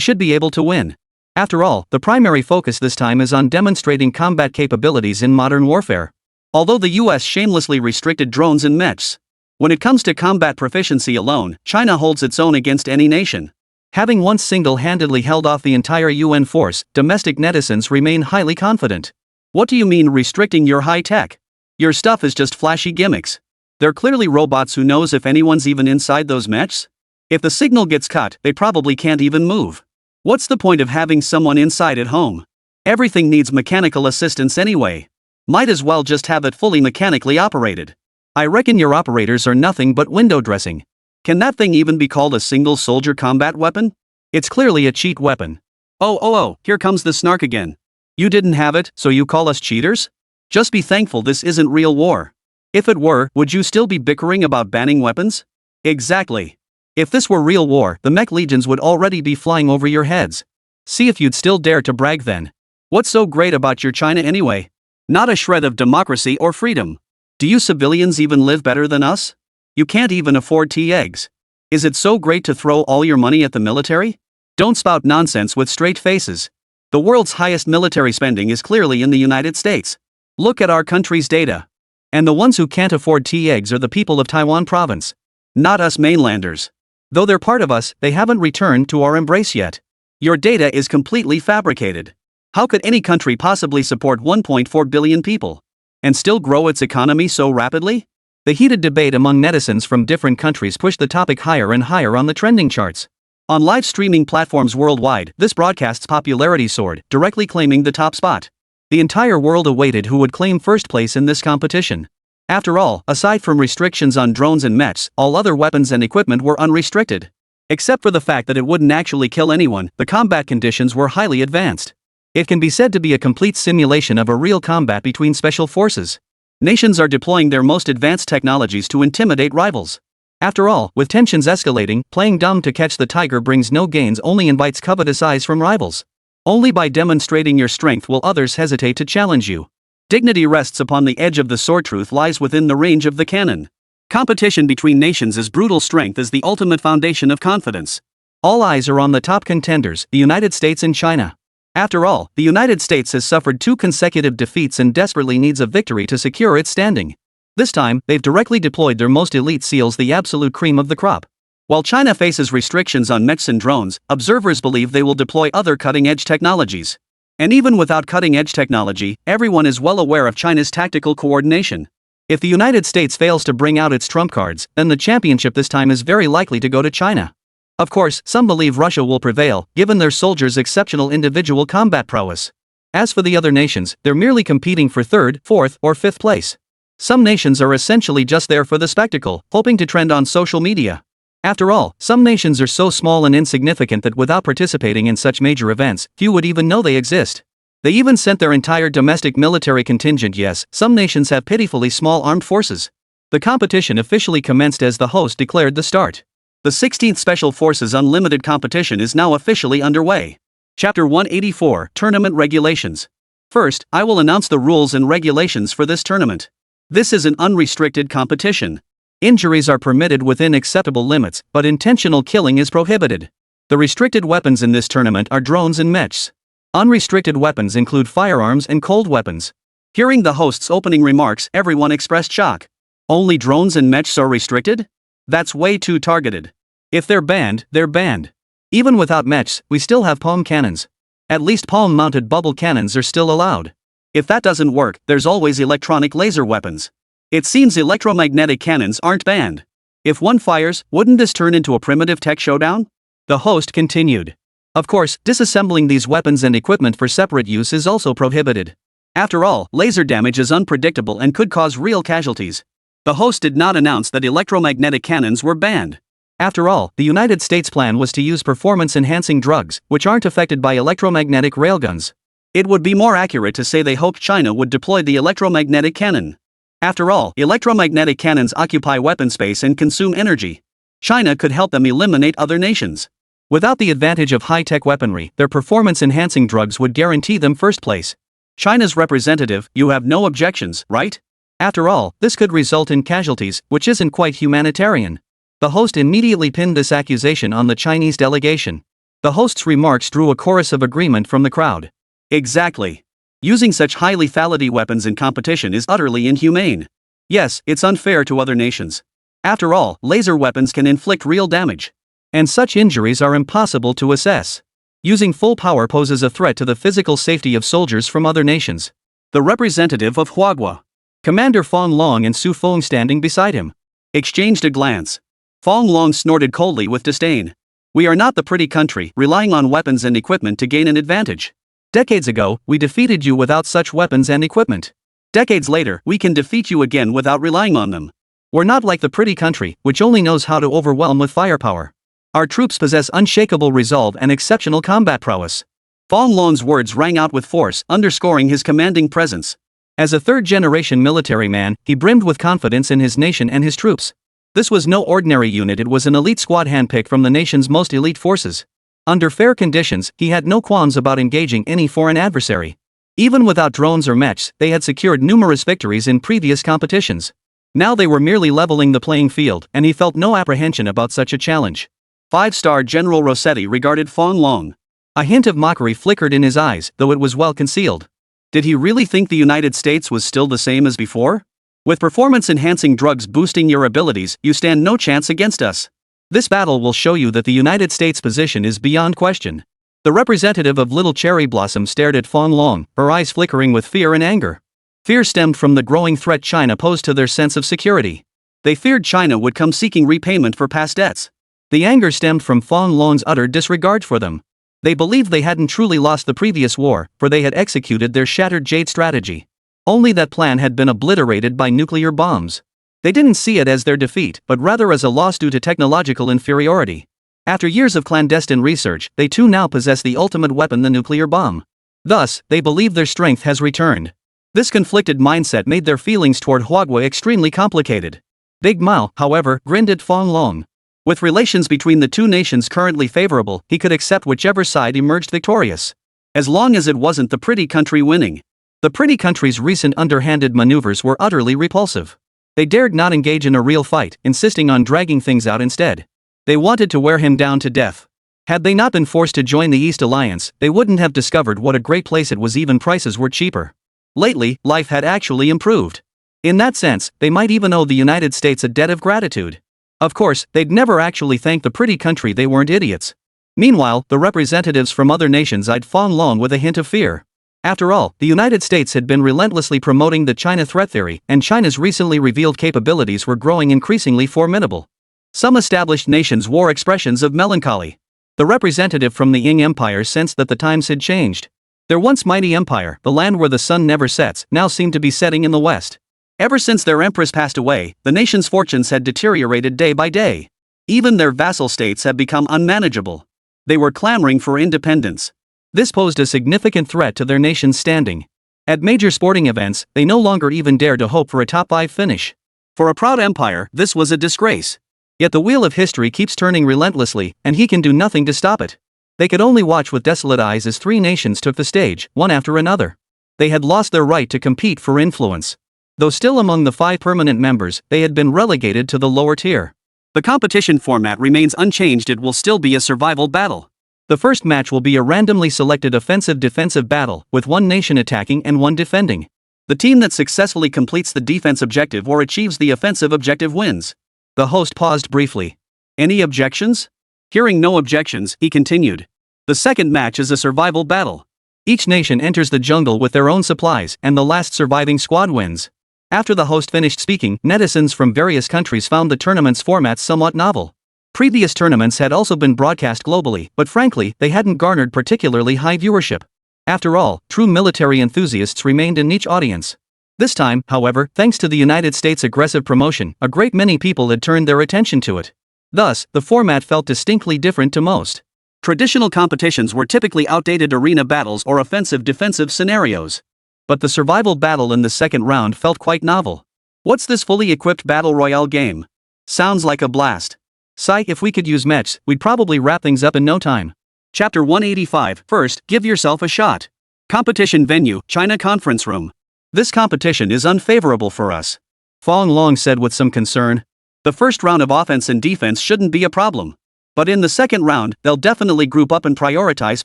should be able to win. After all, the primary focus this time is on demonstrating combat capabilities in modern warfare. Although the US shamelessly restricted drones and mechs, when it comes to combat proficiency alone, China holds its own against any nation. Having once single-handedly held off the entire UN force, domestic netizens remain highly confident. What do you mean restricting your high-tech? Your stuff is just flashy gimmicks. They're clearly robots. Who knows if anyone's even inside those mechs? If the signal gets cut, they probably can't even move. What's the point of having someone inside at home? Everything needs mechanical assistance anyway. Might as well just have it fully mechanically operated. I reckon your operators are nothing but window dressing. Can that thing even be called a single-soldier combat weapon? It's clearly a cheat weapon. Oh, here comes the snark again. You didn't have it, so you call us cheaters? Just be thankful this isn't real war. If it were, would you still be bickering about banning weapons? Exactly. If this were real war, the mech legions would already be flying over your heads. See if you'd still dare to brag then. What's so great about your China anyway? Not a shred of democracy or freedom. Do you civilians even live better than us? You can't even afford tea eggs. Is it so great to throw all your money at the military? Don't spout nonsense with straight faces. The world's highest military spending is clearly in the United States. Look at our country's data. And the ones who can't afford tea eggs are the people of Taiwan province. Not us mainlanders. Though they're part of us, they haven't returned to our embrace yet. Your data is completely fabricated. How could any country possibly support 1.4 billion people? And still grow its economy so rapidly? The heated debate among netizens from different countries pushed the topic higher and higher on the trending charts. On live streaming platforms worldwide, this broadcast's popularity soared, directly claiming the top spot. The entire world awaited who would claim first place in this competition. After all, aside from restrictions on drones and mechs, all other weapons and equipment were unrestricted. Except for the fact that it wouldn't actually kill anyone, the combat conditions were highly advanced. It can be said to be a complete simulation of a real combat between special forces. Nations are deploying their most advanced technologies to intimidate rivals. After all, with tensions escalating, playing dumb to catch the tiger brings no gains, only invites covetous eyes from rivals. Only by demonstrating your strength will others hesitate to challenge you. Dignity rests upon the edge of the sword. Truth lies within the range of the cannon. Competition between nations is brutal. Strength is the ultimate foundation of confidence. All eyes are on the top contenders, the United States and China. After all, the United States has suffered 2 consecutive defeats and desperately needs a victory to secure its standing. This time, they've directly deployed their most elite SEALs, the absolute cream of the crop. While China faces restrictions on mechs and drones, observers believe they will deploy other cutting-edge technologies. And even without cutting-edge technology, everyone is well aware of China's tactical coordination. If the United States fails to bring out its trump cards, then the championship this time is very likely to go to China. Of course, some believe Russia will prevail, given their soldiers' exceptional individual combat prowess. As for the other nations, they're merely competing for 3rd, 4th, or 5th place. Some nations are essentially just there for the spectacle, hoping to trend on social media. After all, some nations are so small and insignificant that without participating in such major events, few would even know they exist. They even sent their entire domestic military contingent. Yes, some nations have pitifully small armed forces. The competition officially commenced as the host declared the start. The 16th Special Forces Unlimited competition is now officially underway. Chapter 184, Tournament Regulations. First, I will announce the rules and regulations for this tournament. This is an unrestricted competition. Injuries are permitted within acceptable limits, but intentional killing is prohibited. The restricted weapons in this tournament are drones and mechs. Unrestricted weapons include firearms and cold weapons. Hearing the host's opening remarks, everyone expressed shock. Only drones and mechs are restricted? That's way too targeted. If they're banned, they're banned. Even without mechs, we still have palm cannons. At least palm-mounted bubble cannons are still allowed. If that doesn't work, there's always electronic laser weapons. It seems electromagnetic cannons aren't banned. If one fires, wouldn't this turn into a primitive tech showdown? The host continued. Of course, disassembling these weapons and equipment for separate use is also prohibited. After all, laser damage is unpredictable and could cause real casualties. The host did not announce that electromagnetic cannons were banned. After all, the United States' plan was to use performance-enhancing drugs, which aren't affected by electromagnetic railguns. It would be more accurate to say they hoped China would deploy the electromagnetic cannon. After all, electromagnetic cannons occupy weapon space and consume energy. China could help them eliminate other nations. Without the advantage of high-tech weaponry, their performance-enhancing drugs would guarantee them first place. China's representative, you have no objections, right? After all, this could result in casualties, which isn't quite humanitarian. The host immediately pinned this accusation on the Chinese delegation. The host's remarks drew a chorus of agreement from the crowd. Exactly. Using such high lethality weapons in competition is utterly inhumane. Yes, it's unfair to other nations. After all, laser weapons can inflict real damage. And such injuries are impossible to assess. Using full power poses a threat to the physical safety of soldiers from other nations. The representative of Huagua, Commander Fong Long and Su Feng standing beside him, exchanged a glance. Fong Long snorted coldly with disdain. We are not the pretty country, relying on weapons and equipment to gain an advantage. Decades ago, we defeated you without such weapons and equipment. Decades later, we can defeat you again without relying on them. We're not like the pretty country, which only knows how to overwhelm with firepower. Our troops possess unshakable resolve and exceptional combat prowess. Fong Long's words rang out with force, underscoring his commanding presence. As a third-generation military man, he brimmed with confidence in his nation and his troops. This was no ordinary unit, it was an elite squad handpicked from the nation's most elite forces. Under fair conditions, he had no qualms about engaging any foreign adversary. Even without drones or mechs, they had secured numerous victories in previous competitions. Now they were merely leveling the playing field, and he felt no apprehension about such a challenge. 5-star General Rossetti regarded Fong Long. A hint of mockery flickered in his eyes, though it was well concealed. Did he really think the United States was still the same as before? With performance-enhancing drugs boosting your abilities, you stand no chance against us. This battle will show you that the United States' position is beyond question. The representative of Little Cherry Blossom stared at Fong Long, her eyes flickering with fear and anger. Fear stemmed from the growing threat China posed to their sense of security. They feared China would come seeking repayment for past debts. The anger stemmed from Fong Long's utter disregard for them. They believed they hadn't truly lost the previous war, for they had executed their shattered jade strategy. Only that plan had been obliterated by nuclear bombs. They didn't see it as their defeat, but rather as a loss due to technological inferiority. After years of clandestine research, they too now possess the ultimate weapon, the nuclear bomb. Thus, they believe their strength has returned. This conflicted mindset made their feelings toward Huawei extremely complicated. Big Mao, however, grinned at Fong Long. With relations between the two nations currently favorable, he could accept whichever side emerged victorious. As long as it wasn't the pretty country winning. The pretty country's recent underhanded maneuvers were utterly repulsive. They dared not engage in a real fight, insisting on dragging things out instead. They wanted to wear him down to death. Had they not been forced to join the East Alliance, they wouldn't have discovered what a great place it was, even prices were cheaper. Lately, life had actually improved. In that sense, they might even owe the United States a debt of gratitude. Of course, they'd never actually thank the pretty country, they weren't idiots. Meanwhile, the representatives from other nations eyed Fong Long with a hint of fear. After all, the United States had been relentlessly promoting the China threat theory, and China's recently revealed capabilities were growing increasingly formidable. Some established nations wore expressions of melancholy. The representative from the Ying Empire sensed that the times had changed. Their once mighty empire, the land where the sun never sets, now seemed to be setting in the west. Ever since their empress passed away, the nation's fortunes had deteriorated day by day. Even their vassal states had become unmanageable. They were clamoring for independence. This posed a significant threat to their nation's standing. At major sporting events, they no longer even dared to hope for a top 5 finish. For a proud empire, this was a disgrace. Yet the wheel of history keeps turning relentlessly, and he can do nothing to stop it. They could only watch with desolate eyes as 3 nations took the stage, one after another. They had lost their right to compete for influence. Though still among the 5 permanent members, they had been relegated to the lower tier. The competition format remains unchanged. It will still be a survival battle. The first match will be a randomly selected offensive-defensive battle, with one nation attacking and one defending. The team that successfully completes the defense objective or achieves the offensive objective wins. The host paused briefly. Any objections? Hearing no objections, he continued. The second match is a survival battle. Each nation enters the jungle with their own supplies, and the last surviving squad wins. After the host finished speaking, netizens from various countries found the tournament's format somewhat novel. Previous tournaments had also been broadcast globally, but frankly, they hadn't garnered particularly high viewership. After all, true military enthusiasts remained a niche audience. This time, however, thanks to the United States' aggressive promotion, a great many people had turned their attention to it. Thus, the format felt distinctly different to most. Traditional competitions were typically outdated arena battles or offensive-defensive scenarios. But the survival battle in the second round felt quite novel. What's this fully equipped battle royale game? Sounds like a blast. If we could use mechs, we'd probably wrap things up in no time. Chapter 185. First, give yourself a shot. Competition venue, China Conference Room. This competition is unfavorable for us. Fong Long said with some concern. The first round of offense and defense shouldn't be a problem. But in the second round, they'll definitely group up and prioritize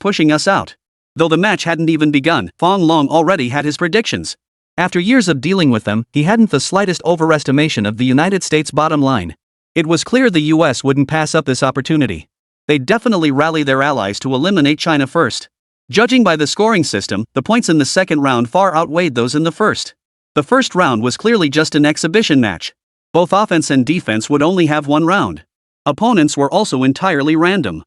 pushing us out. Though the match hadn't even begun, Fong Long already had his predictions. After years of dealing with them, he hadn't the slightest overestimation of the United States' bottom line. It was clear the US wouldn't pass up this opportunity. They'd definitely rally their allies to eliminate China first. Judging by the scoring system, the points in the second round far outweighed those in the first. The first round was clearly just an exhibition match. Both offense and defense would only have one round. Opponents were also entirely random.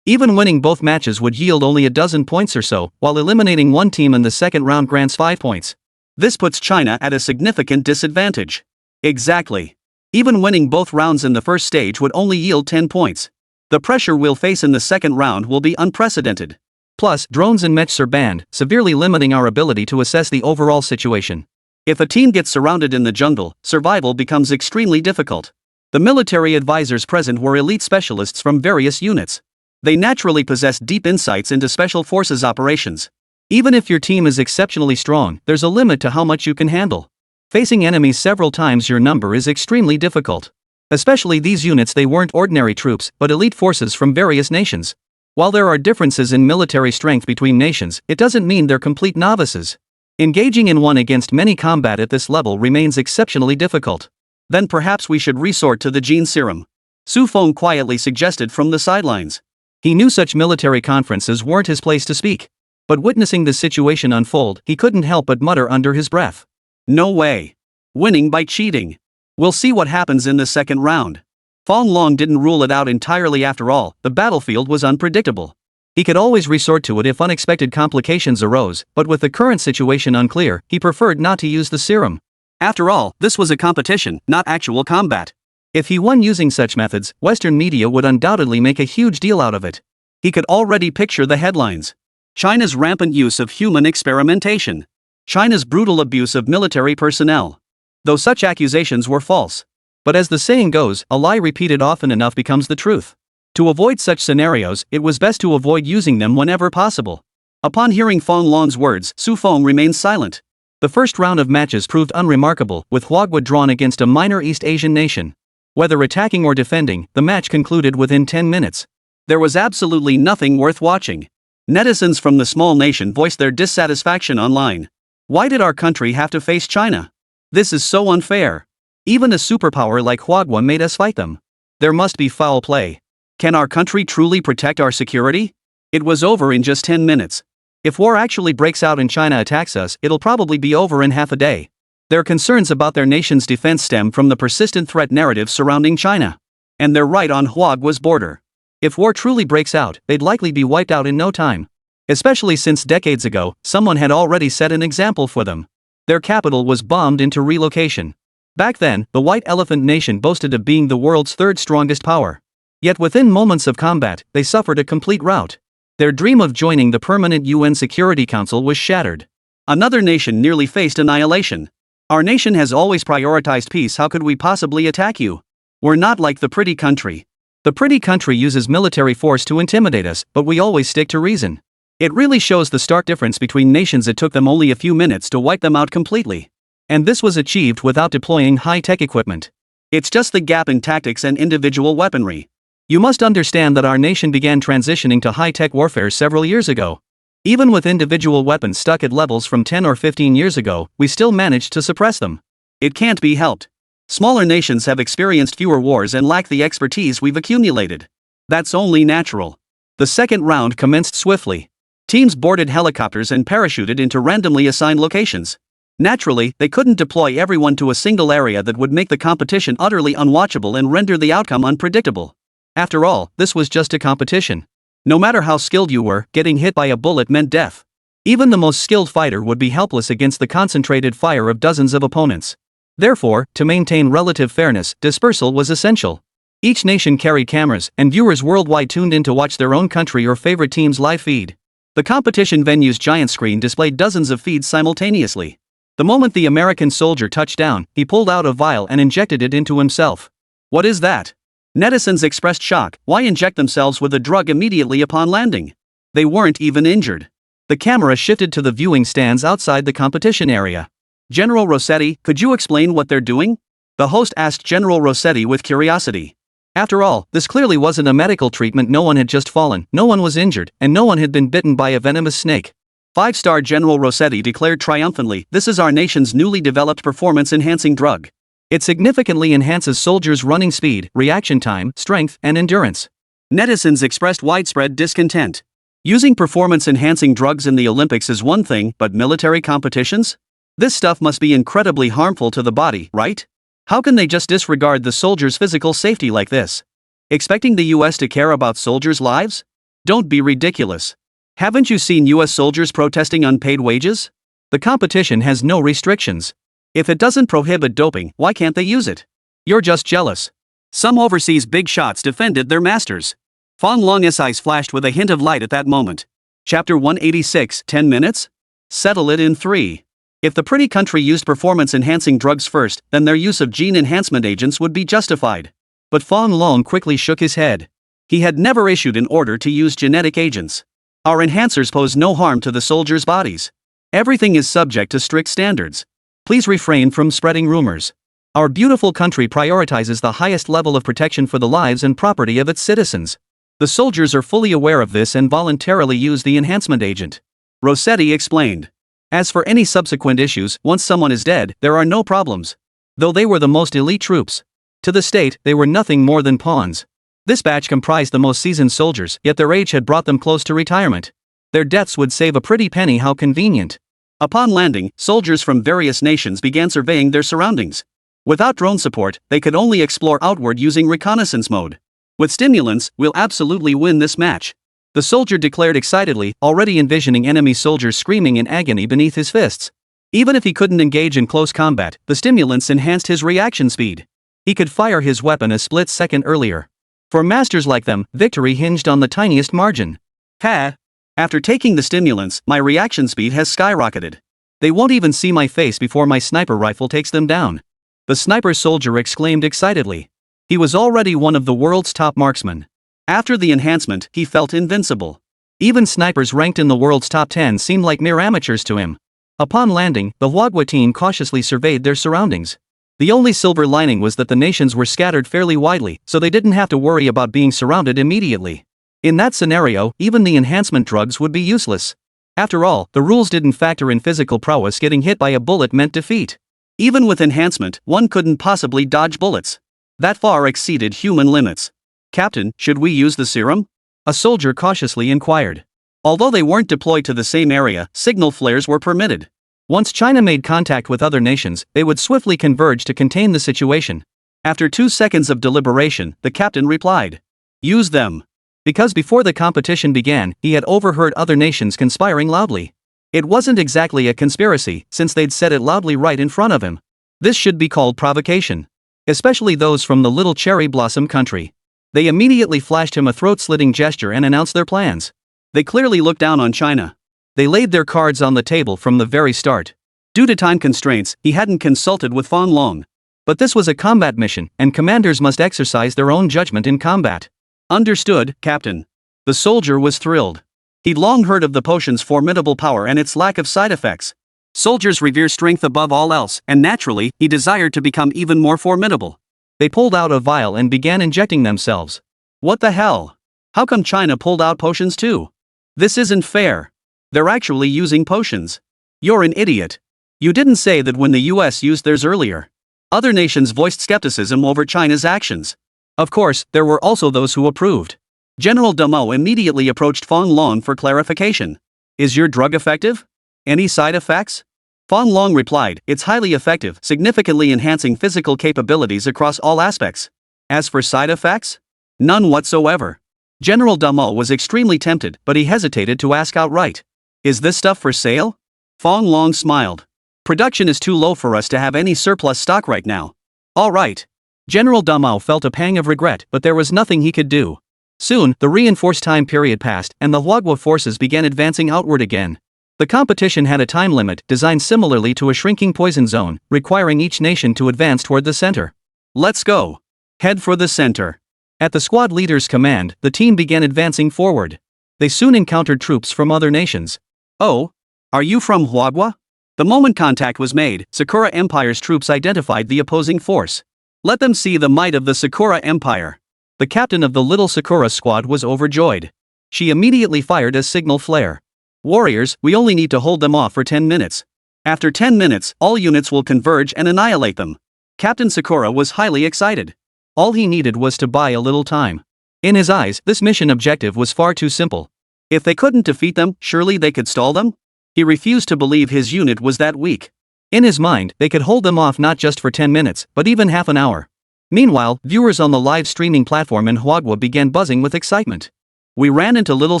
Even winning both matches would yield only a dozen points or so, while eliminating one team in the second round grants 5 points. This puts China at a significant disadvantage. Exactly. Even winning both rounds in the first stage would only yield 10 points. The pressure we'll face in the second round will be unprecedented. Plus, drones and mechs are banned, severely limiting our ability to assess the overall situation. If a team gets surrounded in the jungle, survival becomes extremely difficult. The military advisors present were elite specialists from various units. They naturally possessed deep insights into special forces operations. Even if your team is exceptionally strong, there's a limit to how much you can handle. Facing enemies several times your number is extremely difficult. Especially these units, they weren't ordinary troops, but elite forces from various nations. While there are differences in military strength between nations, it doesn't mean they're complete novices. Engaging in one-against-many combat at this level remains exceptionally difficult. Then perhaps we should resort to the gene serum, Su Feng quietly suggested from the sidelines. He knew such military conferences weren't his place to speak. But witnessing the situation unfold, he couldn't help but mutter under his breath. No way. Winning by cheating. We'll see what happens in the second round. Fong Long didn't rule it out entirely after all, the battlefield was unpredictable. He could always resort to it if unexpected complications arose, but with the current situation unclear, he preferred not to use the serum. After all, this was a competition, not actual combat. If he won using such methods, Western media would undoubtedly make a huge deal out of it. He could already picture the headlines. China's rampant use of human experimentation. China's brutal abuse of military personnel. Though such accusations were false. But as the saying goes, a lie repeated often enough becomes the truth. To avoid such scenarios, it was best to avoid using them whenever possible. Upon hearing Fong Long's words, Su Feng remained silent. The first round of matches proved unremarkable, with Huagwa drawn against a minor East Asian nation. Whether attacking or defending, the match concluded within 10 minutes. There was absolutely nothing worth watching. Netizens from the small nation voiced their dissatisfaction online. Why did our country have to face China? This is so unfair. Even a superpower like Huagwa made us fight them. There must be foul play. Can our country truly protect our security? It was over in just 10 minutes. If war actually breaks out and China attacks us, it'll probably be over in half a day. Their concerns about their nation's defense stem from the persistent threat narrative surrounding China. And they're right on Huagwa's border. If war truly breaks out, they'd likely be wiped out in no time. Especially since decades ago, someone had already set an example for them. Their capital was bombed into relocation. Back then, the White Elephant Nation boasted of being the world's third strongest power. Yet within moments of combat, they suffered a complete rout. Their dream of joining the permanent UN Security Council was shattered. Another nation nearly faced annihilation. Our nation has always prioritized peace. How could we possibly attack you? We're not like the pretty country. The pretty country uses military force to intimidate us, but we always stick to reason. It really shows the stark difference between nations. It took them only a few minutes to wipe them out completely. And this was achieved without deploying high-tech equipment. It's just the gap in tactics and individual weaponry. You must understand that our nation began transitioning to high-tech warfare several years ago. Even with individual weapons stuck at levels from 10 or 15 years ago, we still managed to suppress them. It can't be helped. Smaller nations have experienced fewer wars and lack the expertise we've accumulated. That's only natural. The second round commenced swiftly. Teams boarded helicopters and parachuted into randomly assigned locations. Naturally, they couldn't deploy everyone to a single area. That would make the competition utterly unwatchable and render the outcome unpredictable. After all, this was just a competition. No matter how skilled you were, getting hit by a bullet meant death. Even the most skilled fighter would be helpless against the concentrated fire of dozens of opponents. Therefore, to maintain relative fairness, dispersal was essential. Each nation carried cameras, and viewers worldwide tuned in to watch their own country or favorite team's live feed. The competition venue's giant screen displayed dozens of feeds simultaneously. The moment the American soldier touched down, he pulled out a vial and injected it into himself. What is that? Netizens expressed shock. Why inject themselves with a drug immediately upon landing? They weren't even injured. The camera shifted to the viewing stands outside the competition area. General Rossetti, could you explain what they're doing? The host asked General Rossetti with curiosity. After all, this clearly wasn't a medical treatment. No one had just fallen, no one was injured, and no one had been bitten by a venomous snake. Five-star General Rossetti declared triumphantly, "This is our nation's newly developed performance-enhancing drug. It significantly enhances soldiers' running speed, reaction time, strength, and endurance." Netizens expressed widespread discontent. Using performance-enhancing drugs in the Olympics is one thing, but military competitions? This stuff must be incredibly harmful to the body, right? How can they just disregard the soldiers' physical safety like this? Expecting the US to care about soldiers' lives? Don't be ridiculous. Haven't you seen US soldiers protesting unpaid wages? The competition has no restrictions. If it doesn't prohibit doping, why can't they use it? You're just jealous. Some overseas big shots defended their masters. Fong Long's eyes flashed with a hint of light at that moment. Chapter 186, 10 minutes? Settle it in 3. If the pretty country used performance-enhancing drugs first, then their use of gene enhancement agents would be justified. But Fong Long quickly shook his head. He had never issued an order to use genetic agents. Our enhancers pose no harm to the soldiers' bodies. Everything is subject to strict standards. Please refrain from spreading rumors. Our beautiful country prioritizes the highest level of protection for the lives and property of its citizens. The soldiers are fully aware of this and voluntarily use the enhancement agent. Rossetti explained. As for any subsequent issues, once someone is dead, there are no problems. Though they were the most elite troops. To the state, they were nothing more than pawns. This batch comprised the most seasoned soldiers, yet their age had brought them close to retirement. Their deaths would save a pretty penny. How convenient. Upon landing, soldiers from various nations began surveying their surroundings. Without drone support, they could only explore outward using reconnaissance mode. With stimulants, we'll absolutely win this match. The soldier declared excitedly, already envisioning enemy soldiers screaming in agony beneath his fists. Even if he couldn't engage in close combat, the stimulants enhanced his reaction speed. He could fire his weapon a split second earlier. For masters like them, victory hinged on the tiniest margin. After taking the stimulants, my reaction speed has skyrocketed. They won't even see my face before my sniper rifle takes them down. The sniper soldier exclaimed excitedly. He was already one of the world's top marksmen. After the enhancement, he felt invincible. Even snipers ranked in the world's top 10 seemed like mere amateurs to him. Upon landing, the Huagua team cautiously surveyed their surroundings. The only silver lining was that the nations were scattered fairly widely, so they didn't have to worry about being surrounded immediately. In that scenario, even the enhancement drugs would be useless. After all, the rules didn't factor in physical prowess. Getting hit by a bullet meant defeat. Even with enhancement, one couldn't possibly dodge bullets. That far exceeded human limits. Captain, should we use the serum? A soldier cautiously inquired. Although they weren't deployed to the same area, signal flares were permitted. Once China made contact with other nations, they would swiftly converge to contain the situation. After 2 seconds of deliberation, the captain replied. Use them. Because before the competition began, he had overheard other nations conspiring loudly. It wasn't exactly a conspiracy, since they'd said it loudly right in front of him. This should be called provocation. Especially those from the little cherry blossom country. They immediately flashed him a throat-slitting gesture and announced their plans. They clearly looked down on China. They laid their cards on the table from the very start. Due to time constraints, he hadn't consulted with Fan Long. But this was a combat mission, and commanders must exercise their own judgment in combat. Understood, Captain. The soldier was thrilled. He'd long heard of the potion's formidable power and its lack of side effects. Soldiers revere strength above all else, and naturally, he desired to become even more formidable. They pulled out a vial and began injecting themselves. What the hell? How come China pulled out potions too? This isn't fair. They're actually using potions. You're an idiot. You didn't say that when the US used theirs earlier. Other nations voiced skepticism over China's actions. Of course, there were also those who approved. General Demo immediately approached Fan Long for clarification. Is your drug effective? Any side effects? Fan Long replied, it's highly effective, significantly enhancing physical capabilities across all aspects. As for side effects? None whatsoever. General Demo was extremely tempted, but he hesitated to ask outright. Is this stuff for sale? Fan Long smiled. Production is too low for us to have any surplus stock right now. All right. General Demo felt a pang of regret, but there was nothing he could do. Soon, the reinforced time period passed, and the Huagua forces began advancing outward again. The competition had a time limit, designed similarly to a shrinking poison zone, requiring each nation to advance toward the center. Let's go. Head for the center. At the squad leader's command, the team began advancing forward. They soon encountered troops from other nations. Oh? Are you from Huagua? The moment contact was made, Sakura Empire's troops identified the opposing force. Let them see the might of the Sakura Empire. The captain of the little Sakura squad was overjoyed. She immediately fired a signal flare. Warriors, we only need to hold them off for 10 minutes. After 10 minutes, all units will converge and annihilate them. Captain Sakura was highly excited. All he needed was to buy a little time. In his eyes, this mission objective was far too simple. If they couldn't defeat them, surely they could stall them? He refused to believe his unit was that weak. In his mind, they could hold them off not just for 10 minutes, but even half an hour. Meanwhile, viewers on the live streaming platform in Huagua began buzzing with excitement. We ran into Little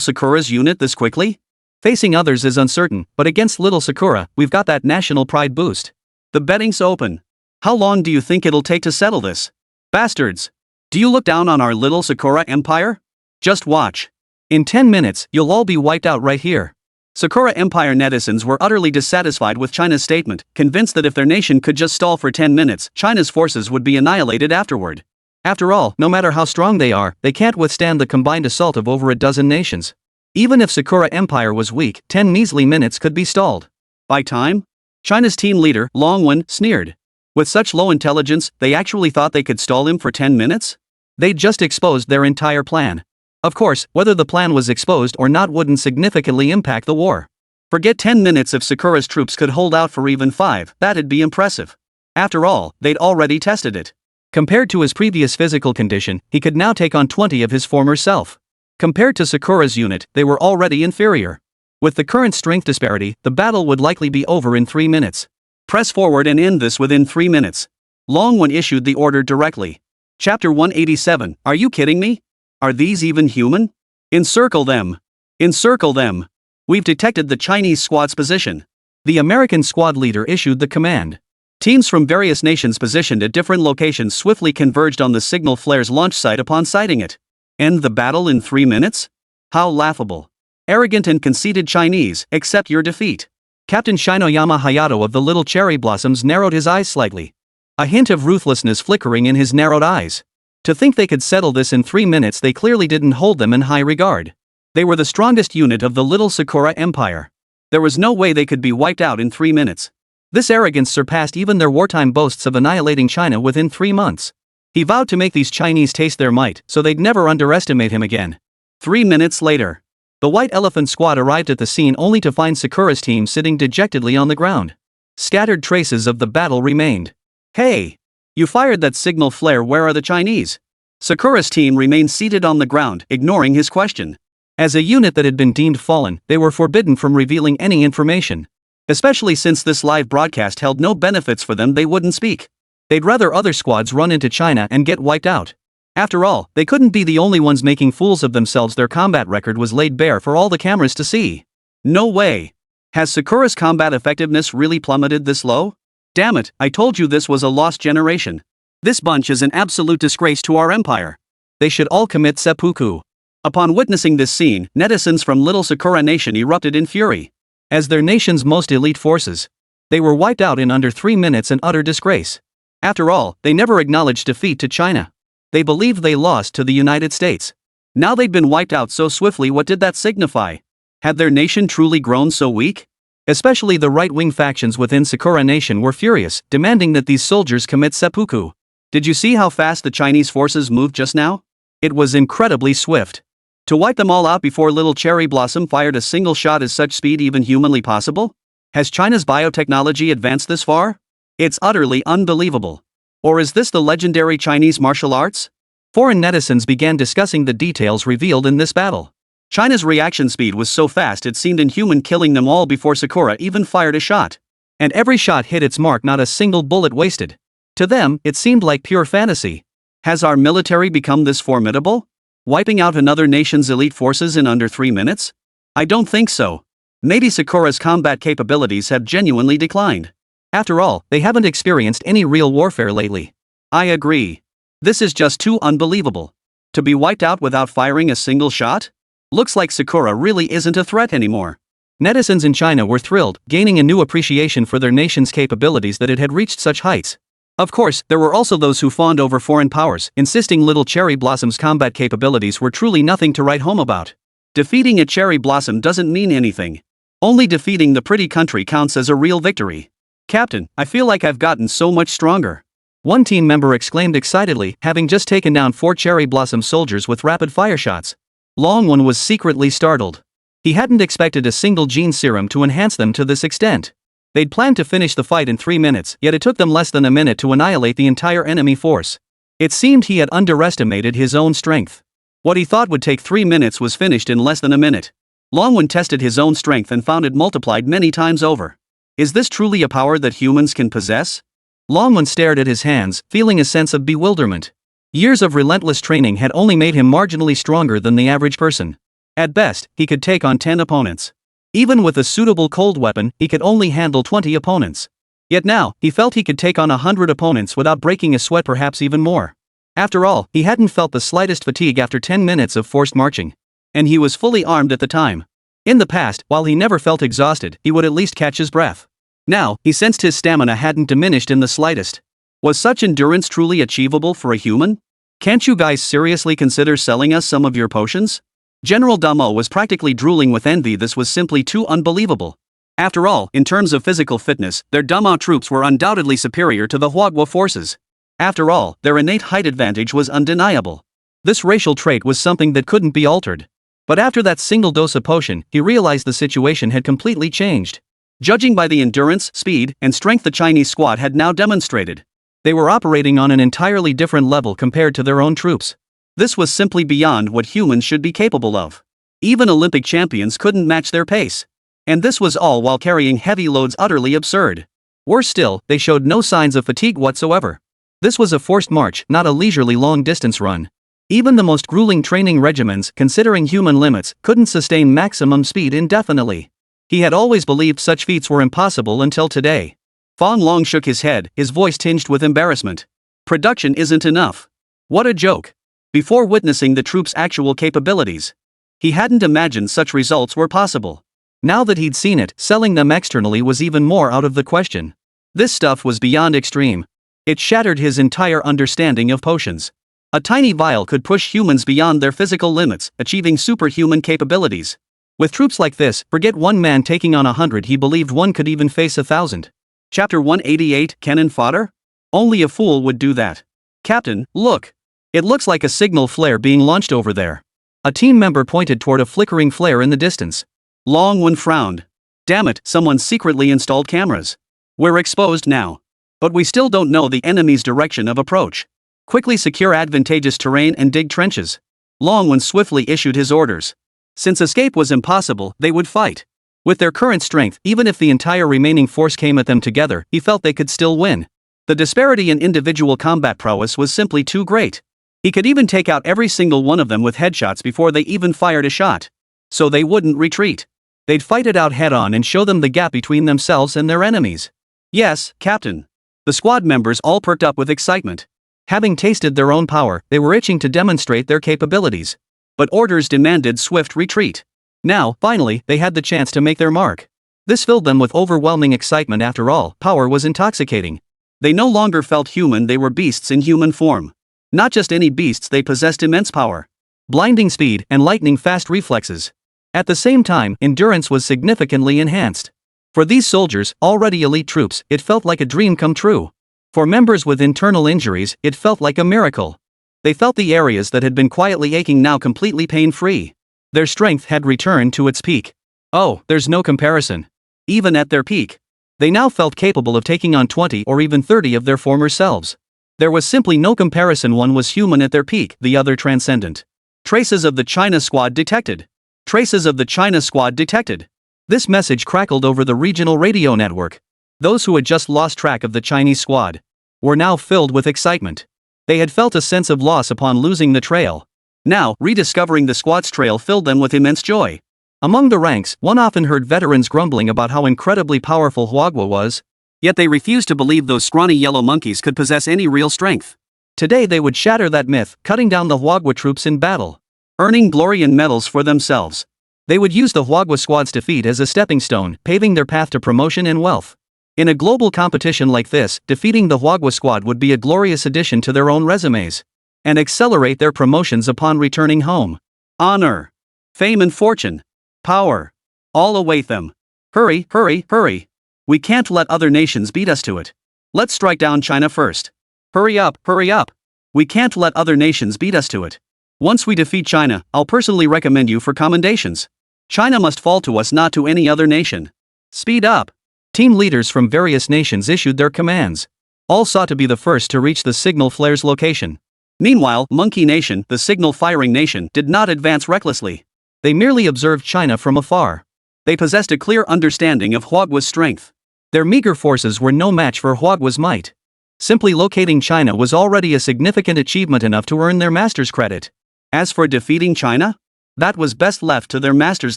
Sakura's unit this quickly? Facing others is uncertain, but against Little Sakura, we've got that national pride boost. The betting's open. How long do you think it'll take to settle this? Bastards! Do you look down on our Little Sakura Empire? Just watch. In 10 minutes, you'll all be wiped out right here. Sakura Empire netizens were utterly dissatisfied with China's statement, convinced that if their nation could just stall for 10 minutes, China's forces would be annihilated afterward. After all, no matter how strong they are, they can't withstand the combined assault of over a dozen nations. Even if Sakura Empire was weak, 10 measly minutes could be stalled. By time? China's team leader, Long Wen, sneered. With such low intelligence, they actually thought they could stall him for 10 minutes? They'd just exposed their entire plan. Of course, whether the plan was exposed or not wouldn't significantly impact the war. Forget 10 minutes. If Sakura's troops could hold out for even 5, that'd be impressive. After all, they'd already tested it. Compared to his previous physical condition, he could now take on 20 of his former self. Compared to Sakura's unit, they were already inferior. With the current strength disparity, the battle would likely be over in 3 minutes. Press forward and end this within 3 minutes. Long One issued the order directly. Chapter 187. Are you kidding me? Are these even human? Encircle them. Encircle them. We've detected the Chinese squad's position. The American squad leader issued the command. Teams from various nations positioned at different locations swiftly converged on the signal flare's launch site upon sighting it. End the battle in 3 minutes? How laughable. Arrogant and conceited Chinese, accept your defeat. Captain Shinoyama Hayato of the Little Cherry Blossoms narrowed his eyes slightly. A hint of ruthlessness flickering in his narrowed eyes. To think they could settle this in 3 minutes, they clearly didn't hold them in high regard. They were the strongest unit of the Little Sakura Empire. There was no way they could be wiped out in 3 minutes. This arrogance surpassed even their wartime boasts of annihilating China within 3 months. He vowed to make these Chinese taste their might so they'd never underestimate him again. 3 minutes later, the White Elephant squad arrived at the scene only to find Sakura's team sitting dejectedly on the ground. Scattered traces of the battle remained. Hey! You fired that signal flare, where are the Chinese? Sakura's team remained seated on the ground, ignoring his question. As a unit that had been deemed fallen, they were forbidden from revealing any information. Especially since this live broadcast held no benefits for them, they wouldn't speak. They'd rather other squads run into China and get wiped out. After all, they couldn't be the only ones making fools of themselves. Their combat record was laid bare for all the cameras to see. No way. Has Sakura's combat effectiveness really plummeted this low? Damn it, I told you this was a lost generation. This bunch is an absolute disgrace to our empire. They should all commit seppuku. Upon witnessing this scene, netizens from Little Sakura Nation erupted in fury. As their nation's most elite forces, they were wiped out in under 3 minutes, in utter disgrace. After all, they never acknowledged defeat to China. They believed they lost to the United States. Now they'd been wiped out so swiftly. What did that signify? Had their nation truly grown so weak? Especially the right-wing factions within Sakura Nation were furious, demanding that these soldiers commit seppuku. Did you see how fast the Chinese forces moved just now? It was incredibly swift. To wipe them all out before Little Cherry Blossom fired a single shot, is such speed even humanly possible? Has China's biotechnology advanced this far? It's utterly unbelievable. Or is this the legendary Chinese martial arts? Foreign netizens began discussing the details revealed in this battle. China's reaction speed was so fast it seemed inhuman, killing them all before Sakura even fired a shot. And every shot hit its mark, not a single bullet wasted. To them, it seemed like pure fantasy. Has our military become this formidable? Wiping out another nation's elite forces in under 3 minutes? I don't think so. Maybe Sakura's combat capabilities have genuinely declined. After all, they haven't experienced any real warfare lately. I agree. This is just too unbelievable. To be wiped out without firing a single shot? Looks like Sakura really isn't a threat anymore. Netizens in China were thrilled, gaining a new appreciation for their nation's capabilities that it had reached such heights. Of course, there were also those who fawned over foreign powers, insisting Little Cherry Blossom's combat capabilities were truly nothing to write home about. Defeating a cherry blossom doesn't mean anything. Only defeating the pretty country counts as a real victory. Captain, I feel like I've gotten so much stronger. One team member exclaimed excitedly, having just taken down 4 cherry blossom soldiers with rapid fire shots. Long One was secretly startled. He hadn't expected a single gene serum to enhance them to this extent. They'd planned to finish the fight in 3 minutes, yet it took them less than a minute to annihilate the entire enemy force. It seemed he had underestimated his own strength. What he thought would take 3 minutes was finished in less than a minute. Long One tested his own strength and found it multiplied many times over. Is this truly a power that humans can possess? Long One stared at his hands, feeling a sense of bewilderment. Years of relentless training had only made him marginally stronger than the average person. At best, he could take on 10 opponents. Even with a suitable cold weapon, he could only handle 20 opponents. Yet now, he felt he could take on 100 opponents without breaking a sweat, perhaps even more. After all, he hadn't felt the slightest fatigue after 10 minutes of forced marching. And he was fully armed at the time. In the past, while he never felt exhausted, he would at least catch his breath. Now, he sensed his stamina hadn't diminished in the slightest. Was such endurance truly achievable for a human? Can't you guys seriously consider selling us some of your potions? General Damo was practically drooling with envy. This was simply too unbelievable. After all, in terms of physical fitness, their Damo troops were undoubtedly superior to the Huagua forces. After all, their innate height advantage was undeniable. This racial trait was something that couldn't be altered. But after that single dose of potion, he realized the situation had completely changed. Judging by the endurance, speed, and strength the Chinese squad had now demonstrated, they were operating on an entirely different level compared to their own troops. This was simply beyond what humans should be capable of. Even Olympic champions couldn't match their pace. And this was all while carrying heavy loads utterly absurd. Worse still, they showed no signs of fatigue whatsoever. This was a forced march, not a leisurely long-distance run. Even the most grueling training regimens, considering human limits, couldn't sustain maximum speed indefinitely. He had always believed such feats were impossible until today. Fong Long shook his head, his voice tinged with embarrassment. Production isn't enough. What a joke. Before witnessing the troops' actual capabilities, he hadn't imagined such results were possible. Now that he'd seen it, selling them externally was even more out of the question. This stuff was beyond extreme. It shattered his entire understanding of potions. A tiny vial could push humans beyond their physical limits, achieving superhuman capabilities. With troops like this, forget one man taking on 100, he believed one could even face 1,000. Chapter 188, Cannon Fodder? Only a fool would do that. Captain, look. It looks like a signal flare being launched over there. A team member pointed toward a flickering flare in the distance. Longwen frowned. Damn it, someone secretly installed cameras. We're exposed now. But we still don't know the enemy's direction of approach. Quickly secure advantageous terrain and dig trenches. Longwen swiftly issued his orders. Since escape was impossible, they would fight. With their current strength, even if the entire remaining force came at them together, he felt they could still win. The disparity in individual combat prowess was simply too great. He could even take out every single one of them with headshots before they even fired a shot. So they wouldn't retreat. They'd fight it out head-on and show them the gap between themselves and their enemies. Yes, Captain. The squad members all perked up with excitement. Having tasted their own power, they were itching to demonstrate their capabilities. But orders demanded swift retreat. Now, finally, they had the chance to make their mark. This filled them with overwhelming excitement. After all, power was intoxicating. They no longer felt human, they were beasts in human form. Not just any beasts, they possessed immense power, blinding speed, and lightning-fast reflexes. At the same time, endurance was significantly enhanced. For these soldiers, already elite troops, it felt like a dream come true. For members with internal injuries, it felt like a miracle. They felt the areas that had been quietly aching now completely pain-free. Their strength had returned to its peak. Oh, there's no comparison. Even at their peak, they now felt capable of taking on 20 or even 30 of their former selves. There was simply no comparison. One was human at their peak, the other transcendent. Traces of the China squad detected. Traces of the China squad detected. This message crackled over the regional radio network. Those who had just lost track of the Chinese squad were now filled with excitement. They had felt a sense of loss upon losing the trail. Now, rediscovering the squad's trail filled them with immense joy. Among the ranks, one often heard veterans grumbling about how incredibly powerful Huagua was. Yet they refused to believe those scrawny yellow monkeys could possess any real strength. Today they would shatter that myth, cutting down the Huagua troops in battle, earning glory and medals for themselves. They would use the Huagua squad's defeat as a stepping stone, paving their path to promotion and wealth. In a global competition like this, defeating the Huagua squad would be a glorious addition to their own resumes, and accelerate their promotions upon returning home. Honor, fame and fortune, power, all await them. Hurry, hurry, hurry. We can't let other nations beat us to it. Let's strike down China first. Hurry up, hurry up. We can't let other nations beat us to it. Once we defeat China, I'll personally recommend you for commendations. China must fall to us, not to any other nation. Speed up. Team leaders from various nations issued their commands. All sought to be the first to reach the signal flare's location. Meanwhile, Monkey Nation, the signal-firing nation, did not advance recklessly. They merely observed China from afar. They possessed a clear understanding of Huagua's strength. Their meager forces were no match for Huagua's might. Simply locating China was already a significant achievement, enough to earn their master's credit. As for defeating China, that was best left to their masters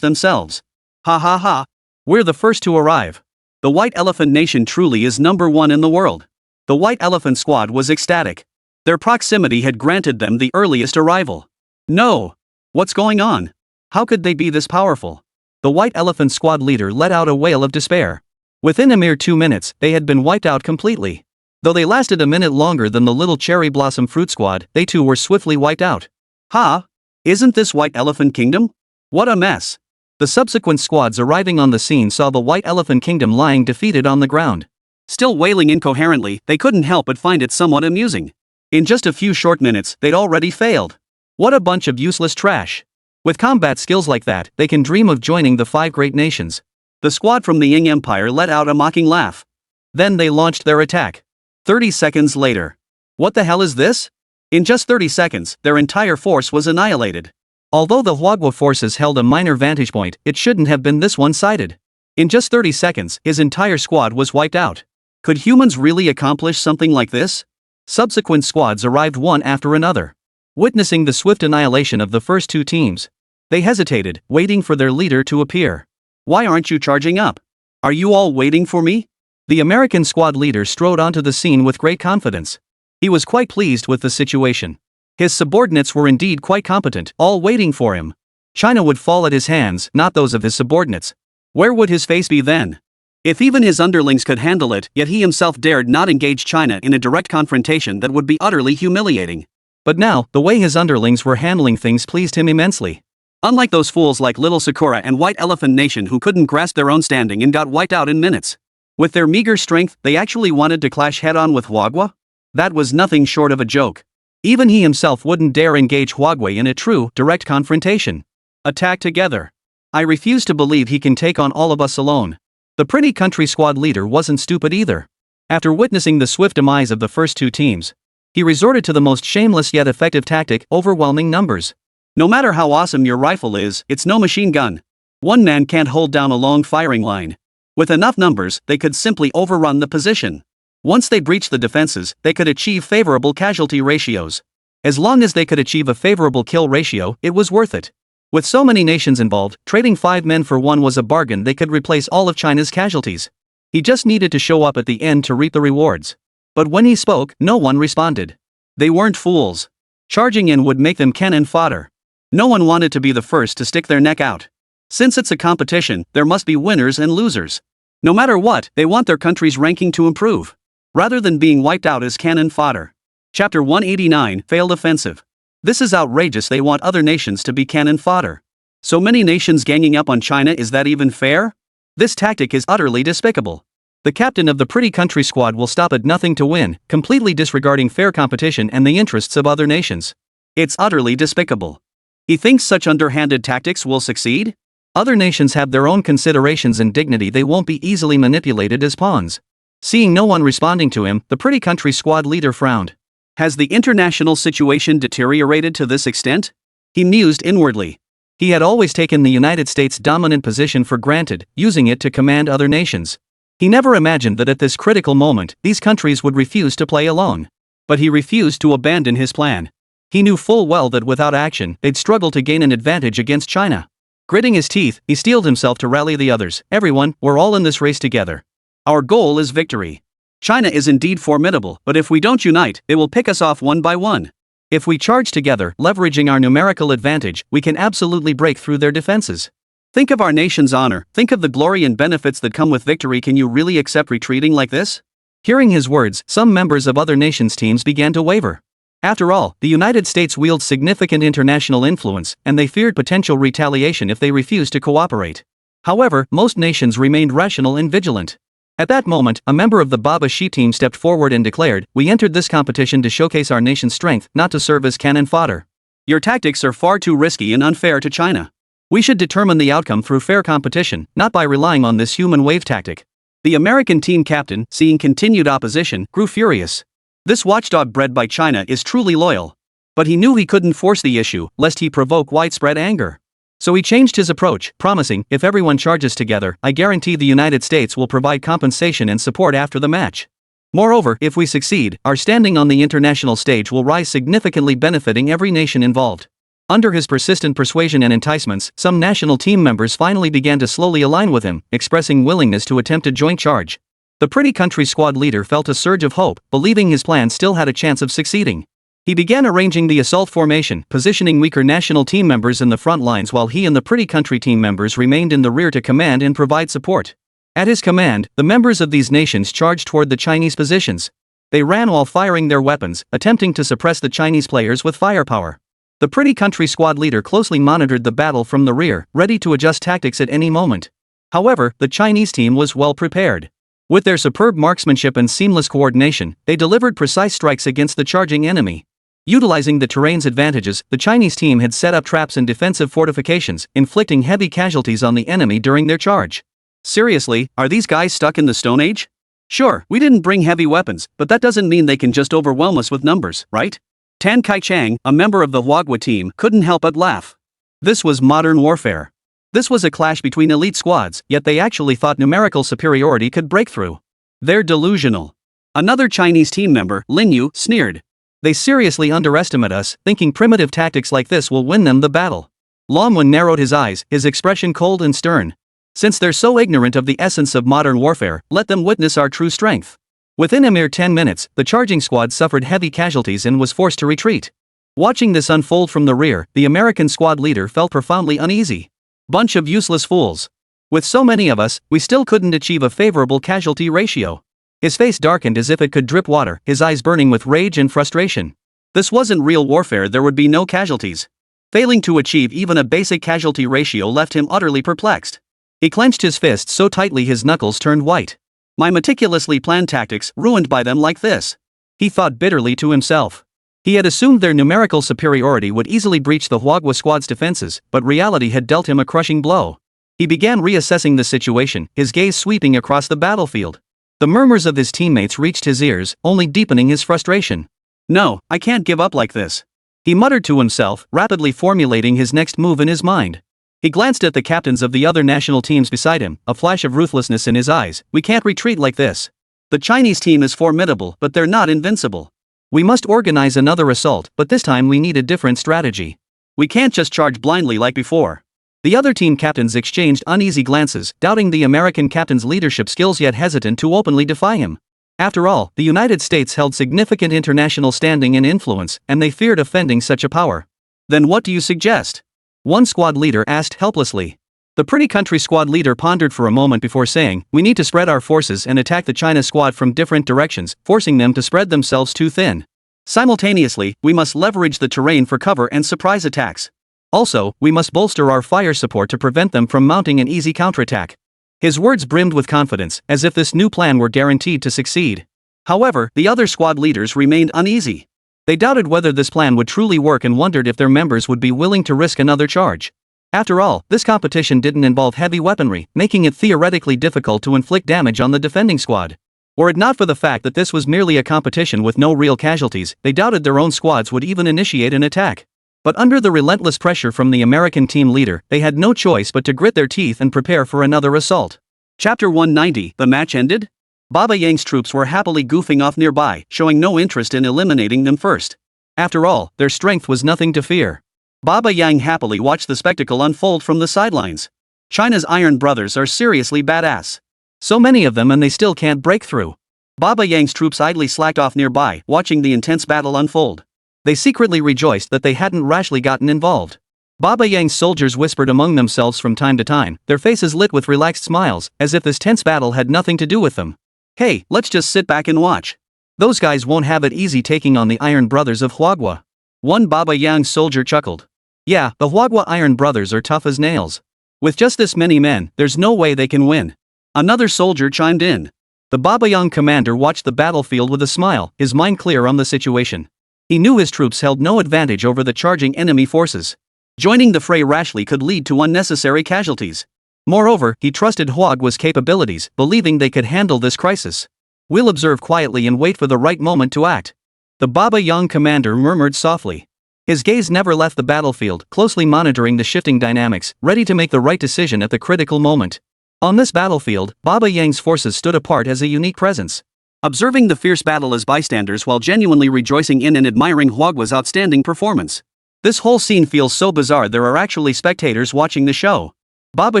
themselves. Ha ha ha. We're the first to arrive. The White Elephant Nation truly is #1 in the world. The White Elephant Squad was ecstatic. Their proximity had granted them the earliest arrival. No! What's going on? How could they be this powerful? The White Elephant Squad leader let out a wail of despair. Within a mere 2 minutes, they had been wiped out completely. Though they lasted a minute longer than the Little Cherry Blossom Fruit Squad, they too were swiftly wiped out. Ha! Isn't this White Elephant Kingdom? What a mess! The subsequent squads arriving on the scene saw the White Elephant Kingdom lying defeated on the ground. Still wailing incoherently, they couldn't help but find it somewhat amusing. In just a few short minutes, they'd already failed. What a bunch of useless trash. With combat skills like that, they can dream of joining the 5 great nations. The squad from the Ying Empire let out a mocking laugh. Then they launched their attack. 30 seconds later. What the hell is this? In just 30 seconds, their entire force was annihilated. Although the Huagua forces held a minor vantage point, it shouldn't have been this one-sided. In just 30 seconds, his entire squad was wiped out. Could humans really accomplish something like this? Subsequent squads arrived one after another. Witnessing the swift annihilation of the first 2 teams, they hesitated, waiting for their leader to appear. Why aren't you charging up? Are you all waiting for me? The American squad leader strode onto the scene with great confidence. He was quite pleased with the situation. His subordinates were indeed quite competent, all waiting for him. China would fall at his hands, not those of his subordinates. Where would his face be then? If even his underlings could handle it, yet he himself dared not engage China in a direct confrontation that would be utterly humiliating. But now, the way his underlings were handling things pleased him immensely. Unlike those fools like Little Sakura and White Elephant Nation who couldn't grasp their own standing and got wiped out in minutes. With their meager strength, they actually wanted to clash head-on with Huagua? That was nothing short of a joke. Even he himself wouldn't dare engage Huagua in a true, direct confrontation. Attack together. I refuse to believe he can take on all of us alone. The pretty country squad leader wasn't stupid either. After witnessing the swift demise of the first 2 teams, he resorted to the most shameless yet effective tactic: overwhelming numbers. No matter how awesome your rifle is, it's no machine gun. One man can't hold down a long firing line. With enough numbers, they could simply overrun the position. Once they breached the defenses, they could achieve favorable casualty ratios. As long as they could achieve a favorable kill ratio, it was worth it. With so many nations involved, trading 5 men for 1 was a bargain. They could replace all of China's casualties. He just needed to show up at the end to reap the rewards. But when he spoke, no one responded. They weren't fools. Charging in would make them cannon fodder. No one wanted to be the first to stick their neck out. Since it's a competition, there must be winners and losers. No matter what, they want their country's ranking to improve, rather than being wiped out as cannon fodder. Chapter 189, Failed Offensive. This is outrageous. They want other nations to be cannon fodder. So many nations ganging up on China, is that even fair? This tactic is utterly despicable. The captain of the pretty country squad will stop at nothing to win, completely disregarding fair competition and the interests of other nations. It's utterly despicable. He thinks such underhanded tactics will succeed? Other nations have their own considerations and dignity. They won't be easily manipulated as pawns. Seeing no one responding to him, the pretty country squad leader frowned. Has the international situation deteriorated to this extent? He mused inwardly. He had always taken the United States' dominant position for granted, using it to command other nations. He never imagined that at this critical moment, these countries would refuse to play alone. But he refused to abandon his plan. He knew full well that without action, they'd struggle to gain an advantage against China. Gritting his teeth, he steeled himself to rally the others. Everyone, we're all in this race together. Our goal is victory. China is indeed formidable, but if we don't unite, they will pick us off one by one. If we charge together, leveraging our numerical advantage, we can absolutely break through their defenses. Think of our nation's honor, think of the glory and benefits that come with victory. Can you really accept retreating like this? Hearing his words, some members of other nations' teams began to waver. After all, the United States wields significant international influence, and they feared potential retaliation if they refused to cooperate. However, most nations remained rational and vigilant. At that moment, a member of the Baba Shi team stepped forward and declared, "We entered this competition to showcase our nation's strength, not to serve as cannon fodder. Your tactics are far too risky and unfair to China. We should determine the outcome through fair competition, not by relying on this human wave tactic." The American team captain, seeing continued opposition, grew furious. This watchdog bred by China is truly loyal. But he knew he couldn't force the issue, lest he provoke widespread anger. So he changed his approach, promising, "If everyone charges together, I guarantee the United States will provide compensation and support after the match. Moreover, if we succeed, our standing on the international stage will rise significantly, benefiting every nation involved." Under his persistent persuasion and enticements, some national team members finally began to slowly align with him, expressing willingness to attempt a joint charge. The pretty country squad leader felt a surge of hope, believing his plan still had a chance of succeeding. He began arranging the assault formation, positioning weaker national team members in the front lines while he and the pretty country team members remained in the rear to command and provide support. At his command, the members of these nations charged toward the Chinese positions. They ran while firing their weapons, attempting to suppress the Chinese players with firepower. The pretty country squad leader closely monitored the battle from the rear, ready to adjust tactics at any moment. However, the Chinese team was well prepared. With their superb marksmanship and seamless coordination, they delivered precise strikes against the charging enemy. Utilizing the terrain's advantages, the Chinese team had set up traps and defensive fortifications, inflicting heavy casualties on the enemy during their charge. Seriously, are these guys stuck in the Stone Age? Sure, we didn't bring heavy weapons, but that doesn't mean they can just overwhelm us with numbers, right? Tan Kai-chang, a member of the Huagua team, couldn't help but laugh. This was modern warfare. This was a clash between elite squads, yet they actually thought numerical superiority could break through. They're delusional. Another Chinese team member, Lin Yu, sneered. They seriously underestimate us, thinking primitive tactics like this will win them the battle. Lan Wen narrowed his eyes, his expression cold and stern. Since they're so ignorant of the essence of modern warfare, let them witness our true strength. Within a mere 10 minutes, the charging squad suffered heavy casualties and was forced to retreat. Watching this unfold from the rear, the American squad leader felt profoundly uneasy. Bunch of useless fools. With so many of us, we still couldn't achieve a favorable casualty ratio. His face darkened as if it could drip water, his eyes burning with rage and frustration. This wasn't real warfare, there would be no casualties. Failing to achieve even a basic casualty ratio left him utterly perplexed. He clenched his fists so tightly his knuckles turned white. My meticulously planned tactics, ruined by them like this. He thought bitterly to himself. He had assumed their numerical superiority would easily breach the Huagua squad's defenses, but reality had dealt him a crushing blow. He began reassessing the situation, his gaze sweeping across the battlefield. The murmurs of his teammates reached his ears, only deepening his frustration. No, I can't give up like this. He muttered to himself, rapidly formulating his next move in his mind. He glanced at the captains of the other national teams beside him, a flash of ruthlessness in his eyes. We can't retreat like this. The Chinese team is formidable, but they're not invincible. We must organize another assault, but this time we need a different strategy. We can't just charge blindly like before. The other team captains exchanged uneasy glances, doubting the American captain's leadership skills yet hesitant to openly defy him. After all, the United States held significant international standing and influence, and they feared offending such a power. Then what do you suggest? One squad leader asked helplessly. The pretty country squad leader pondered for a moment before saying, we need to spread our forces and attack the China squad from different directions, forcing them to spread themselves too thin. Simultaneously, we must leverage the terrain for cover and surprise attacks. Also, we must bolster our fire support to prevent them from mounting an easy counterattack. His words brimmed with confidence, as if this new plan were guaranteed to succeed. However, the other squad leaders remained uneasy. They doubted whether this plan would truly work and wondered if their members would be willing to risk another charge. After all, this competition didn't involve heavy weaponry, making it theoretically difficult to inflict damage on the defending squad. Were it not for the fact that this was merely a competition with no real casualties, they doubted their own squads would even initiate an attack. But under the relentless pressure from the American team leader, they had no choice but to grit their teeth and prepare for another assault. Chapter 190, the match ended? Baba Yang's troops were happily goofing off nearby, showing no interest in eliminating them first. After all, their strength was nothing to fear. Baba Yang happily watched the spectacle unfold from the sidelines. China's Iron Brothers are seriously badass. So many of them and they still can't break through. Baba Yang's troops idly slacked off nearby, watching the intense battle unfold. They secretly rejoiced that they hadn't rashly gotten involved. Baba Yang's soldiers whispered among themselves from time to time, their faces lit with relaxed smiles, as if this tense battle had nothing to do with them. Hey, let's just sit back and watch. Those guys won't have it easy taking on the Iron Brothers of Huagua. One Baba Yang soldier chuckled. Yeah, the Huagua Iron Brothers are tough as nails. With just this many men, there's no way they can win. Another soldier chimed in. The Baba Yang commander watched the battlefield with a smile, his mind clear on the situation. He knew his troops held no advantage over the charging enemy forces. Joining the fray rashly could lead to unnecessary casualties. Moreover, he trusted Huagua's capabilities, believing they could handle this crisis. We'll observe quietly and wait for the right moment to act. The Baba Yang commander murmured softly. His gaze never left the battlefield, closely monitoring the shifting dynamics, ready to make the right decision at the critical moment. On this battlefield, Baba Yang's forces stood apart as a unique presence. Observing the fierce battle as bystanders while genuinely rejoicing in and admiring Huagua's outstanding performance. This whole scene feels so bizarre there are actually spectators watching the show. Baba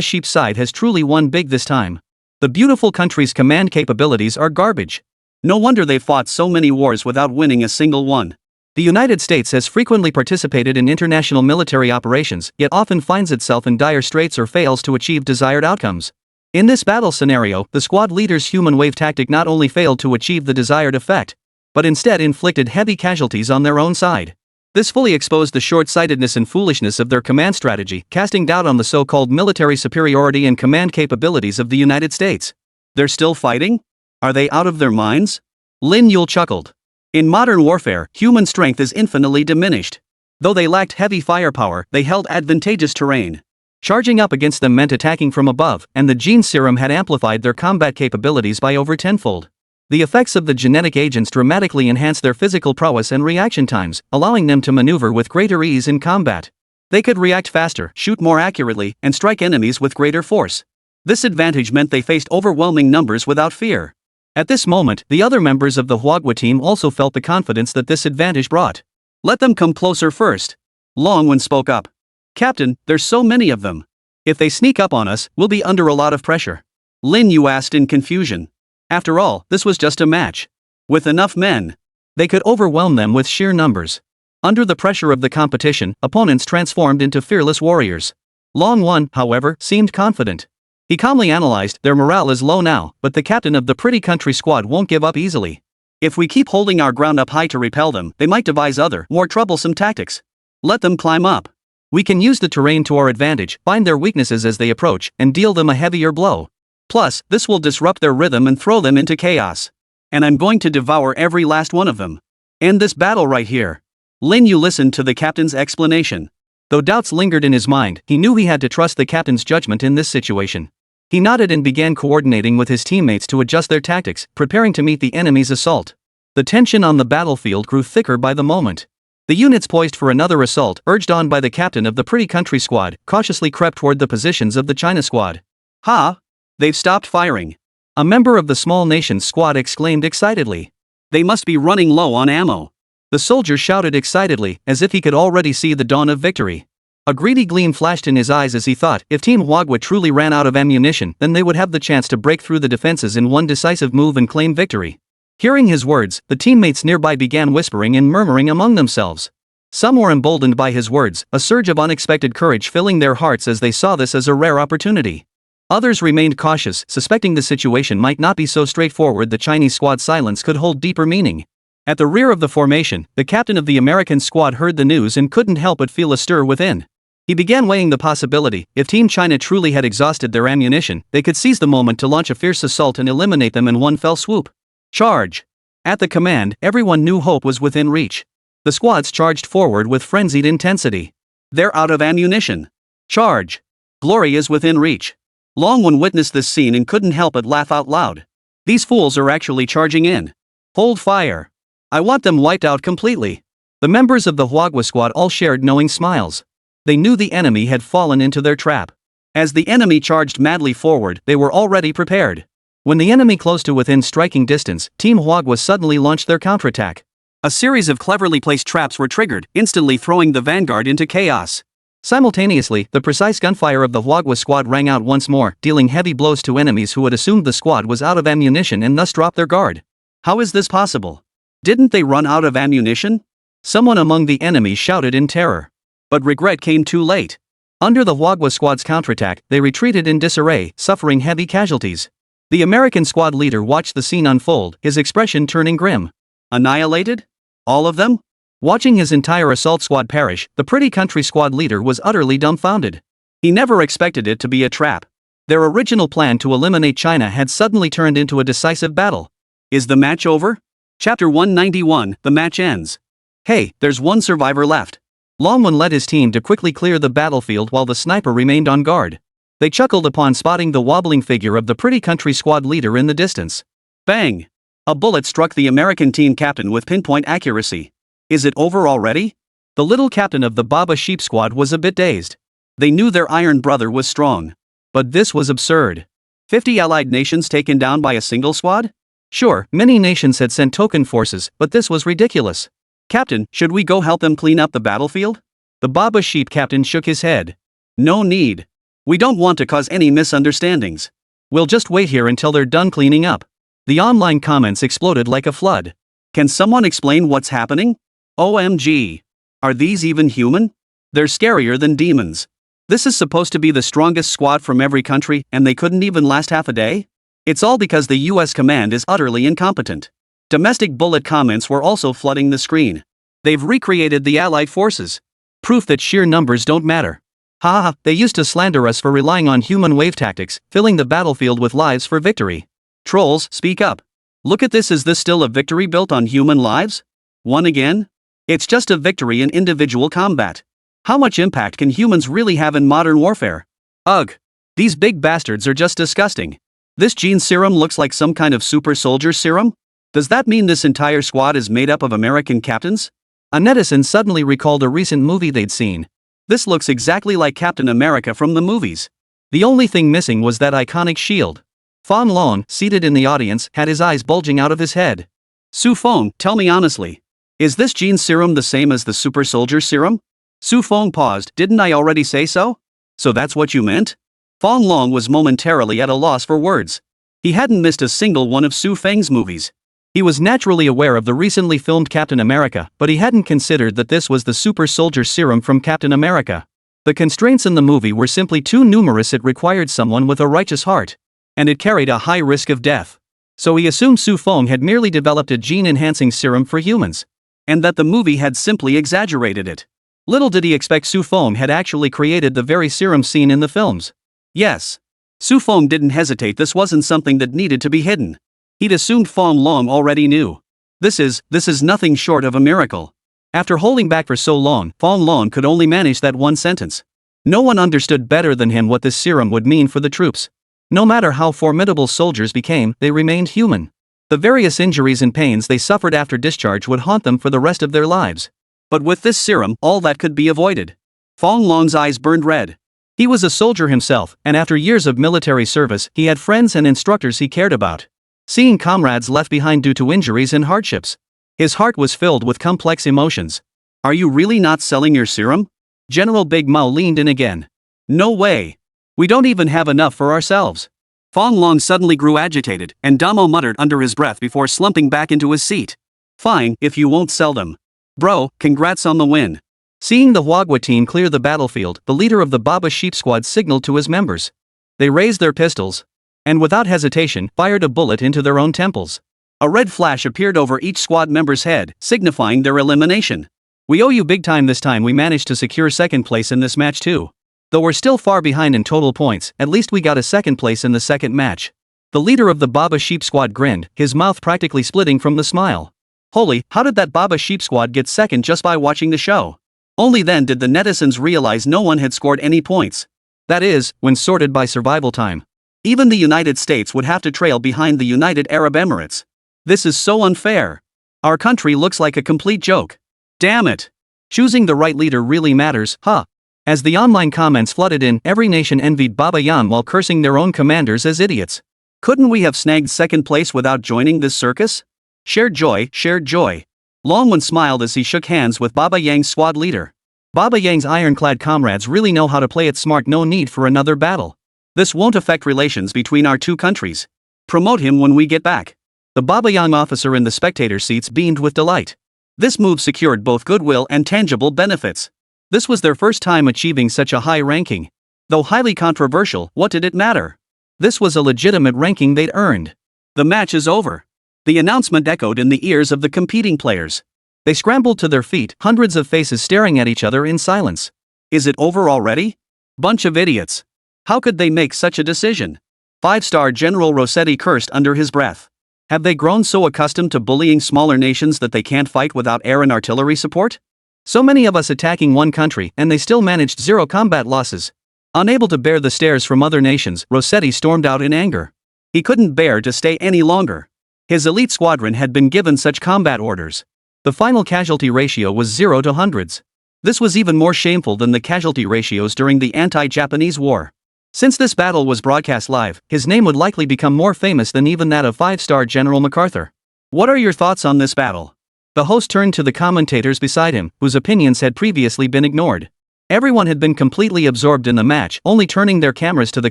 Sheep's side has truly won big this time. The beautiful country's command capabilities are garbage. No wonder they fought so many wars without winning a single one. The United States has frequently participated in international military operations, yet often finds itself in dire straits or fails to achieve desired outcomes. In this battle scenario, the squad leader's human wave tactic not only failed to achieve the desired effect, but instead inflicted heavy casualties on their own side. This fully exposed the short-sightedness and foolishness of their command strategy, casting doubt on the so-called military superiority and command capabilities of the United States. They're still fighting? Are they out of their minds? Lin Yul chuckled. In modern warfare, human strength is infinitely diminished. Though they lacked heavy firepower, they held advantageous terrain. Charging up against them meant attacking from above, and the gene serum had amplified their combat capabilities by over tenfold. The effects of the genetic agents dramatically enhanced their physical prowess and reaction times, allowing them to maneuver with greater ease in combat. They could react faster, shoot more accurately, and strike enemies with greater force. This advantage meant they faced overwhelming numbers without fear. At this moment, the other members of the Hwagwa team also felt the confidence that this advantage brought. "Let them come closer first." Longwen spoke up. "Captain, there's so many of them. If they sneak up on us, we'll be under a lot of pressure." Lin Yu asked in confusion. After all, this was just a match. With enough men, they could overwhelm them with sheer numbers. Under the pressure of the competition, opponents transformed into fearless warriors. Longwen, however, seemed confident. He calmly analyzed, their morale is low now, but the captain of the pretty country squad won't give up easily. If we keep holding our ground up high to repel them, they might devise other, more troublesome tactics. Let them climb up. We can use the terrain to our advantage, find their weaknesses as they approach, and deal them a heavier blow. Plus, this will disrupt their rhythm and throw them into chaos. And I'm going to devour every last one of them. End this battle right here. Lin Yu listened to the captain's explanation. Though doubts lingered in his mind, he knew he had to trust the captain's judgment in this situation. He nodded and began coordinating with his teammates to adjust their tactics, preparing to meet the enemy's assault. The tension on the battlefield grew thicker by the moment. The units poised for another assault, urged on by the captain of the pretty country squad, cautiously crept toward the positions of the China squad. "Ha! They've stopped firing." A member of the small nation's squad exclaimed excitedly. "They must be running low on ammo." The soldier shouted excitedly, as if he could already see the dawn of victory. A greedy gleam flashed in his eyes as he thought, if Team Hwagwa truly ran out of ammunition, then they would have the chance to break through the defenses in one decisive move and claim victory. Hearing his words, the teammates nearby began whispering and murmuring among themselves. Some were emboldened by his words, a surge of unexpected courage filling their hearts as they saw this as a rare opportunity. Others remained cautious, suspecting the situation might not be so straightforward. The Chinese squad's silence could hold deeper meaning. At the rear of the formation, the captain of the American squad heard the news and couldn't help but feel a stir within. He began weighing the possibility, if Team China truly had exhausted their ammunition, they could seize the moment to launch a fierce assault and eliminate them in one fell swoop. Charge! At the command, everyone knew hope was within reach. The squads charged forward with frenzied intensity. They're out of ammunition. Charge! Glory is within reach. Longwen witnessed this scene and couldn't help but laugh out loud. These fools are actually charging in. Hold fire. I want them wiped out completely. The members of the Hwagwa squad all shared knowing smiles. They knew the enemy had fallen into their trap. As the enemy charged madly forward, they were already prepared. When the enemy close to within striking distance, Team Hwagwa suddenly launched their counterattack. A series of cleverly placed traps were triggered, instantly throwing the vanguard into chaos. Simultaneously, the precise gunfire of the Hwagwa squad rang out once more, dealing heavy blows to enemies who had assumed the squad was out of ammunition and thus dropped their guard. How is this possible? Didn't they run out of ammunition? Someone among the enemy shouted in terror. But regret came too late. Under the Hwagwa squad's counterattack, they retreated in disarray, suffering heavy casualties. The American squad leader watched the scene unfold, his expression turning grim. Annihilated? All of them? Watching his entire assault squad perish, the pretty country squad leader was utterly dumbfounded. He never expected it to be a trap. Their original plan to eliminate China had suddenly turned into a decisive battle. Is the match over? Chapter 191, the match ends. Hey, there's one survivor left. Longwen led his team to quickly clear the battlefield while the sniper remained on guard. They chuckled upon spotting the wobbling figure of the pretty country squad leader in the distance. Bang! A bullet struck the American team captain with pinpoint accuracy. Is it over already? The little captain of the Baba Sheep squad was a bit dazed. They knew their iron brother was strong. But this was absurd. 50 allied nations taken down by a single squad? Sure, many nations had sent token forces, but this was ridiculous. Captain, should we go help them clean up the battlefield? The Baba Sheep captain shook his head. No need. We don't want to cause any misunderstandings. We'll just wait here until they're done cleaning up. The online comments exploded like a flood. Can someone explain what's happening? OMG. Are these even human? They're scarier than demons. This is supposed to be the strongest squad from every country, and they couldn't even last half a day? It's all because the US command is utterly incompetent. Domestic bullet comments were also flooding the screen. They've recreated the Allied forces. Proof that sheer numbers don't matter. Haha, they used to slander us for relying on human wave tactics, filling the battlefield with lives for victory. Trolls, speak up. Look at this, is this still a victory built on human lives? Won again? It's just a victory in individual combat. How much impact can humans really have in modern warfare? Ugh. These big bastards are just disgusting. This gene serum looks like some kind of super soldier serum? Does that mean this entire squad is made up of American captains? A netizen suddenly recalled a recent movie they'd seen. This looks exactly like Captain America from the movies. The only thing missing was that iconic shield. Fan Long, seated in the audience, had his eyes bulging out of his head. Su Feng, tell me honestly. Is this gene serum the same as the super soldier serum? Su Feng paused, didn't I already say so? So that's what you meant? Fan Long was momentarily at a loss for words. He hadn't missed a single one of Su Feng's movies. He was naturally aware of the recently filmed Captain America, but he hadn't considered that this was the super soldier serum from Captain America. The constraints in the movie were simply too numerous. It required someone with a righteous heart. And it carried a high risk of death. So he assumed Su Feng had merely developed a gene-enhancing serum for humans. And that the movie had simply exaggerated it. Little did he expect Su Feng had actually created the very serum seen in the films. Yes. Su Feng didn't hesitate, this wasn't something that needed to be hidden. He'd assumed Fan Long already knew. This is nothing short of a miracle. After holding back for so long, Fan Long could only manage that one sentence. No one understood better than him what this serum would mean for the troops. No matter how formidable soldiers became, they remained human. The various injuries and pains they suffered after discharge would haunt them for the rest of their lives. But with this serum, all that could be avoided. Fan Long's eyes burned red. He was a soldier himself, and after years of military service, he had friends and instructors he cared about. Seeing comrades left behind due to injuries and hardships, his heart was filled with complex emotions. Are you really not selling your serum? General Big Mao leaned in again. No way. We don't even have enough for ourselves. Fan Long suddenly grew agitated, and Damo muttered under his breath before slumping back into his seat. Fine, if you won't sell them. Bro, congrats on the win. Seeing the Huagua team clear the battlefield, the leader of the Baba Sheep Squad signaled to his members. They raised their pistols, and without hesitation, fired a bullet into their own temples. A red flash appeared over each squad member's head, signifying their elimination. We owe you big time. This time we managed to secure second place in this match too. Though we're still far behind in total points, at least we got a second place in the second match. The leader of the Baba Sheep Squad grinned, his mouth practically splitting from the smile. Holy, how did that Baba Sheep Squad get second just by watching the show? Only then did the netizens realize no one had scored any points. That is, when sorted by survival time. Even the United States would have to trail behind the United Arab Emirates. This is so unfair. Our country looks like a complete joke. Damn it. Choosing the right leader really matters, huh? As the online comments flooded in, every nation envied Baba Yan while cursing their own commanders as idiots. Couldn't we have snagged second place without joining this circus? Shared joy, shared joy. Longwen smiled as he shook hands with Baba Yang's squad leader. Baba Yang's ironclad comrades really know how to play it smart. No need for another battle. This won't affect relations between our two countries. Promote him when we get back. The Baba Yang officer in the spectator seats beamed with delight. This move secured both goodwill and tangible benefits. This was their first time achieving such a high ranking. Though highly controversial, what did it matter? This was a legitimate ranking they'd earned. The match is over. The announcement echoed in the ears of the competing players. They scrambled to their feet, hundreds of faces staring at each other in silence. Is it over already? Bunch of idiots. How could they make such a decision? 5-star General Rossetti cursed under his breath. Have they grown so accustomed to bullying smaller nations that they can't fight without air and artillery support? So many of us attacking one country, and they still managed 0 combat losses. Unable to bear the stares from other nations, Rossetti stormed out in anger. He couldn't bear to stay any longer. His elite squadron had been given such combat orders. The final casualty ratio was 0 to hundreds. This was even more shameful than the casualty ratios during the anti-Japanese war. Since this battle was broadcast live, his name would likely become more famous than even that of 5-star General MacArthur. What are your thoughts on this battle? The host turned to the commentators beside him, whose opinions had previously been ignored. Everyone had been completely absorbed in the match, only turning their cameras to the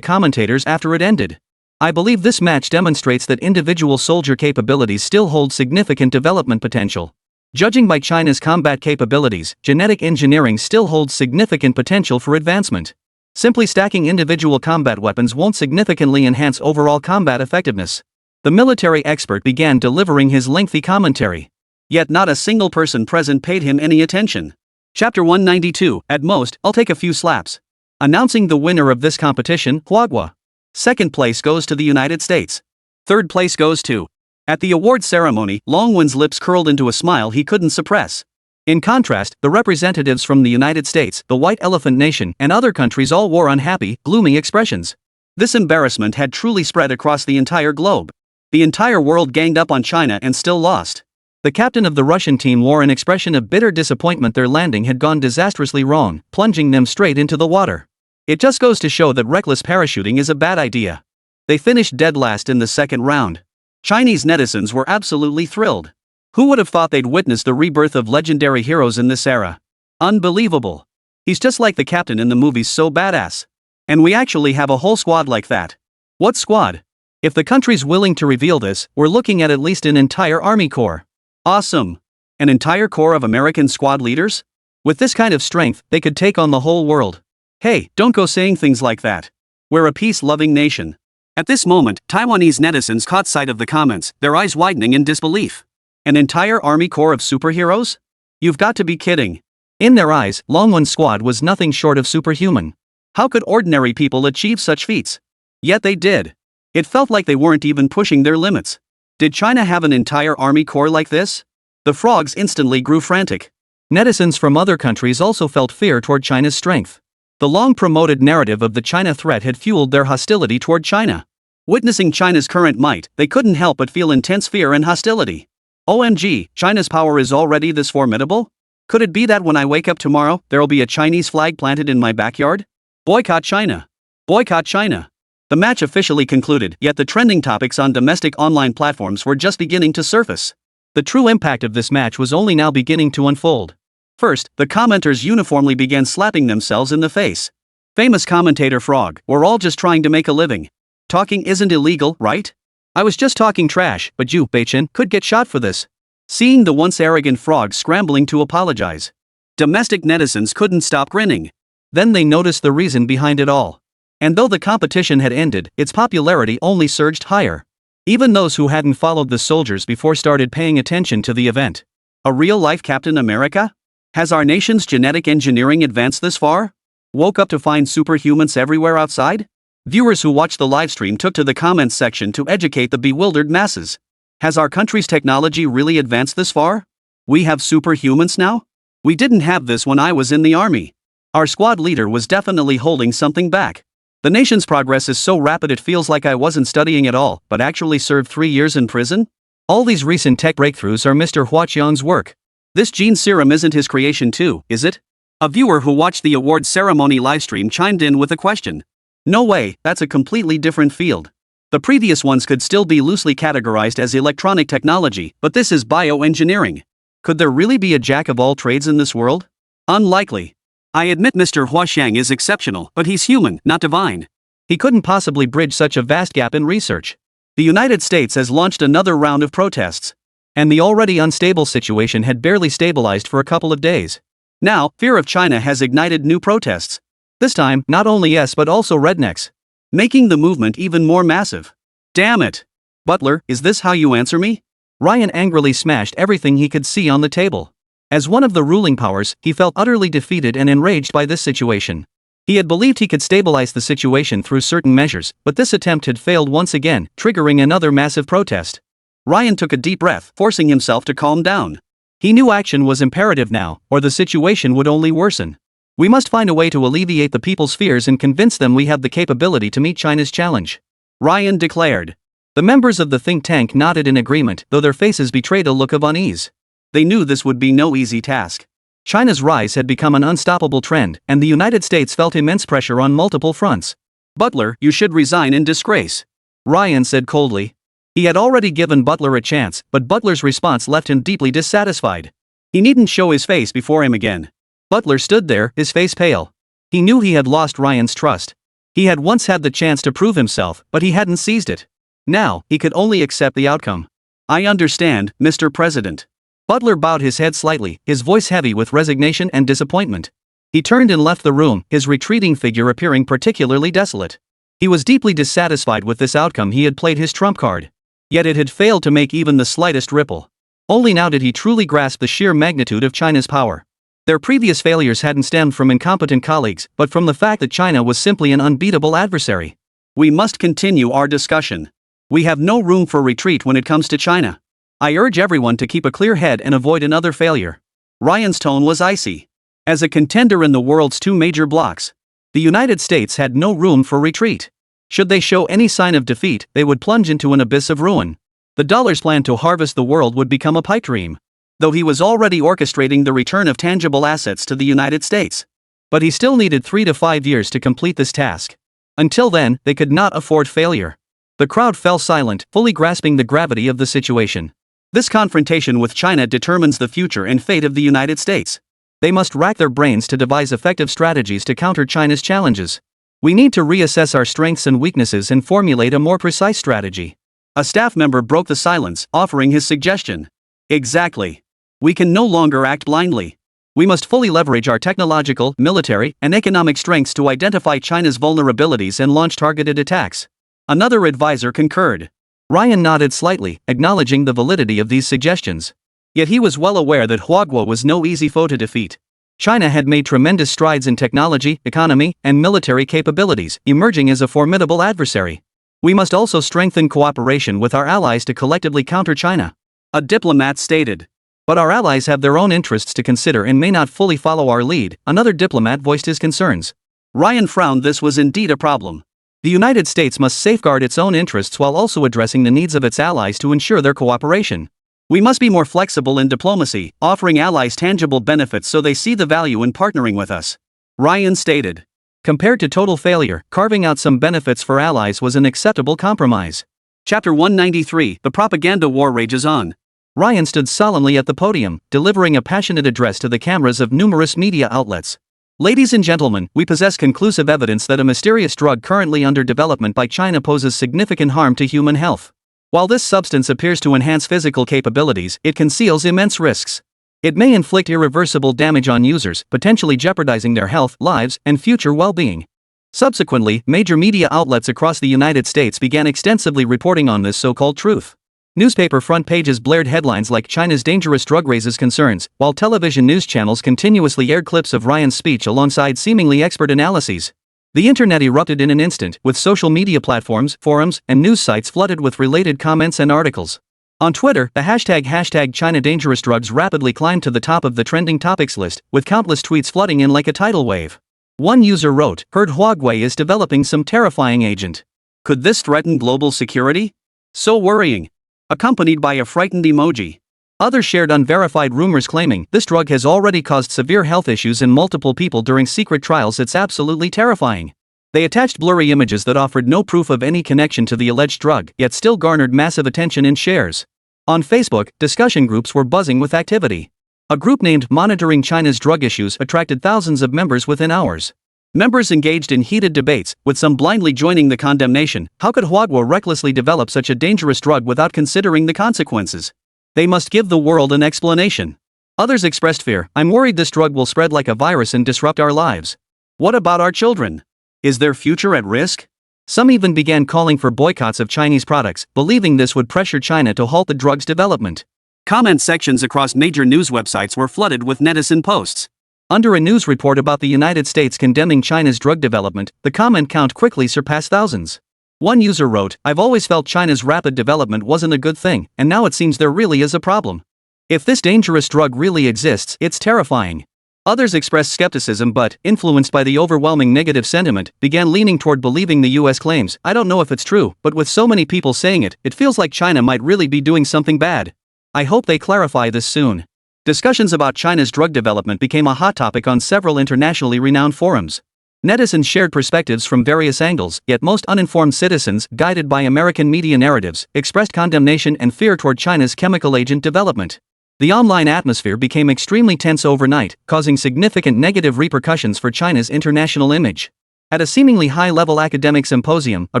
commentators after it ended. I believe this match demonstrates that individual soldier capabilities still hold significant development potential. Judging by China's combat capabilities, genetic engineering still holds significant potential for advancement. Simply stacking individual combat weapons won't significantly enhance overall combat effectiveness. The military expert began delivering his lengthy commentary. Yet not a single person present paid him any attention. Chapter 192, at most, I'll take a few slaps. Announcing the winner of this competition, Huagua. Second place goes to the United States. Third place goes to At the award ceremony, Longwen's lips curled into a smile he couldn't suppress. In contrast, the representatives from the United States, the White Elephant Nation, and other countries all wore unhappy, gloomy expressions. This embarrassment had truly spread across the entire globe. The entire world ganged up on China and still lost. The captain of the Russian team wore an expression of bitter disappointment. Their landing had gone disastrously wrong, plunging them straight into the water. It just goes to show that reckless parachuting is a bad idea. They finished dead last in the second round. Chinese netizens were absolutely thrilled. Who would have thought they'd witness the rebirth of legendary heroes in this era? Unbelievable. He's just like the captain in the movies, so badass. And we actually have a whole squad like that. What squad? If the country's willing to reveal this, we're looking at least an entire army corps. Awesome. An entire corps of American squad leaders? With this kind of strength, they could take on the whole world. Hey, don't go saying things like that. We're a peace-loving nation. At this moment, Taiwanese netizens caught sight of the comments, their eyes widening in disbelief. An entire army corps of superheroes? You've got to be kidding. In their eyes, Longwen's squad was nothing short of superhuman. How could ordinary people achieve such feats? Yet they did. It felt like they weren't even pushing their limits. Did China have an entire army corps like this? The frogs instantly grew frantic. Netizens from other countries also felt fear toward China's strength. The long-promoted narrative of the China threat had fueled their hostility toward China. Witnessing China's current might, they couldn't help but feel intense fear and hostility. OMG, China's power is already this formidable? Could it be that when I wake up tomorrow, there'll be a Chinese flag planted in my backyard? Boycott China. Boycott China. The match officially concluded, yet the trending topics on domestic online platforms were just beginning to surface. The true impact of this match was only now beginning to unfold. First, the commenters uniformly began slapping themselves in the face. Famous commentator Frog, we're all just trying to make a living. Talking isn't illegal, right? I was just talking trash, but you, Beichin, could get shot for this. Seeing the once arrogant Frog scrambling to apologize. Domestic netizens couldn't stop grinning. Then they noticed the reason behind it all. And though the competition had ended, its popularity only surged higher. Even those who hadn't followed the soldiers before started paying attention to the event. A real-life Captain America? Has our nation's genetic engineering advanced this far? Woke up to find superhumans everywhere outside? Viewers who watched the livestream took to the comments section to educate the bewildered masses. Has our country's technology really advanced this far? We have superhumans now? We didn't have this when I was in the army. Our squad leader was definitely holding something back. The nation's progress is so rapid it feels like I wasn't studying at all, but actually served 3 years in prison? All these recent tech breakthroughs are Mr. Hua Qiang's work. This gene serum isn't his creation too, is it? A viewer who watched the award ceremony livestream chimed in with a question. No way, that's a completely different field. The previous ones could still be loosely categorized as electronic technology, but this is bioengineering. Could there really be a jack of all trades in this world? Unlikely. I admit Mr. Hua Qiang is exceptional, but he's human, not divine. He couldn't possibly bridge such a vast gap in research. The United States has launched another round of protests. And the already unstable situation had barely stabilized for a couple of days. Now, fear of China has ignited new protests. This time, not only yes but also rednecks. Making the movement even more massive. Damn it! Butler, is this how you answer me? Ryan angrily smashed everything he could see on the table. As one of the ruling powers, he felt utterly defeated and enraged by this situation. He had believed he could stabilize the situation through certain measures, but this attempt had failed once again, triggering another massive protest. Ryan took a deep breath, forcing himself to calm down. He knew action was imperative now, or the situation would only worsen. We must find a way to alleviate the people's fears and convince them we have the capability to meet China's challenge. Ryan declared. The members of the think tank nodded in agreement, though their faces betrayed a look of unease. They knew this would be no easy task. China's rise had become an unstoppable trend, and the United States felt immense pressure on multiple fronts. Butler, you should resign in disgrace. Ryan said coldly. He had already given Butler a chance, but Butler's response left him deeply dissatisfied. He needn't show his face before him again. Butler stood there, his face pale. He knew he had lost Ryan's trust. He had once had the chance to prove himself, but he hadn't seized it. Now, he could only accept the outcome. I understand, Mr. President. Butler bowed his head slightly, his voice heavy with resignation and disappointment. He turned and left the room, his retreating figure appearing particularly desolate. He was deeply dissatisfied with this outcome. He had played his trump card. Yet it had failed to make even the slightest ripple. Only now did he truly grasp the sheer magnitude of China's power. Their previous failures hadn't stemmed from incompetent colleagues, but from the fact that China was simply an unbeatable adversary. We must continue our discussion. We have no room for retreat when it comes to China. I urge everyone to keep a clear head and avoid another failure. Ryan's tone was icy. As a contender in the world's two major blocs, the United States had no room for retreat. Should they show any sign of defeat, they would plunge into an abyss of ruin. The dollar's plan to harvest the world would become a pipe dream. Though he was already orchestrating the return of tangible assets to the United States. But he still needed 3 to 5 years to complete this task. Until then, they could not afford failure. The crowd fell silent, fully grasping the gravity of the situation. This confrontation with China determines the future and fate of the United States. They must rack their brains to devise effective strategies to counter China's challenges. We need to reassess our strengths and weaknesses and formulate a more precise strategy. A staff member broke the silence, offering his suggestion. Exactly. We can no longer act blindly. We must fully leverage our technological, military, and economic strengths to identify China's vulnerabilities and launch targeted attacks. Another advisor concurred. Ryan nodded slightly, acknowledging the validity of these suggestions. Yet he was well aware that Huawei was no easy foe to defeat. China had made tremendous strides in technology, economy, and military capabilities, emerging as a formidable adversary. We must also strengthen cooperation with our allies to collectively counter China. A diplomat stated. But our allies have their own interests to consider and may not fully follow our lead, another diplomat voiced his concerns. Ryan frowned. This was indeed a problem. The United States must safeguard its own interests while also addressing the needs of its allies to ensure their cooperation. We must be more flexible in diplomacy, offering allies tangible benefits so they see the value in partnering with us. Ryan stated. Compared to total failure, carving out some benefits for allies was an acceptable compromise. Chapter 193, The Propaganda War Rages On. Ryan stood solemnly at the podium, delivering a passionate address to the cameras of numerous media outlets. Ladies and gentlemen, we possess conclusive evidence that a mysterious drug currently under development by China poses significant harm to human health. While this substance appears to enhance physical capabilities, it conceals immense risks. It may inflict irreversible damage on users, potentially jeopardizing their health, lives, and future well-being. Subsequently, major media outlets across the United States began extensively reporting on this so-called truth. Newspaper front pages blared headlines like China's dangerous drug raises concerns, while television news channels continuously aired clips of Ryan's speech alongside seemingly expert analyses. The internet erupted in an instant, with social media platforms, forums, and news sites flooded with related comments and articles. On Twitter, the hashtag China Dangerous Drugs rapidly climbed to the top of the trending topics list, with countless tweets flooding in like a tidal wave. One user wrote, "Heard Huawei is developing some terrifying agent. Could this threaten global security? So worrying," accompanied by a frightened emoji. Others shared unverified rumors claiming this drug has already caused severe health issues in multiple people during secret trials. It's absolutely terrifying. They attached blurry images that offered no proof of any connection to the alleged drug, yet still garnered massive attention and shares. On Facebook, discussion groups were buzzing with activity. A group named Monitoring China's Drug Issues attracted thousands of members within hours. Members engaged in heated debates, with some blindly joining the condemnation. How could Huawei recklessly develop such a dangerous drug without considering the consequences? They must give the world an explanation. Others expressed fear. I'm worried this drug will spread like a virus and disrupt our lives. What about our children? Is their future at risk? Some even began calling for boycotts of Chinese products, believing this would pressure China to halt the drug's development. Comment sections across major news websites were flooded with netizen posts. Under a news report about the United States condemning China's drug development, the comment count quickly surpassed thousands. One user wrote, "I've always felt China's rapid development wasn't a good thing, and now it seems there really is a problem. If this dangerous drug really exists, it's terrifying." Others expressed skepticism but, influenced by the overwhelming negative sentiment, began leaning toward believing the US claims. "I don't know if it's true, but with so many people saying it, it feels like China might really be doing something bad. I hope they clarify this soon." Discussions about China's drug development became a hot topic on several internationally renowned forums. Netizens shared perspectives from various angles, yet most uninformed citizens, guided by American media narratives, expressed condemnation and fear toward China's chemical agent development. The online atmosphere became extremely tense overnight, causing significant negative repercussions for China's international image. At a seemingly high-level academic symposium, a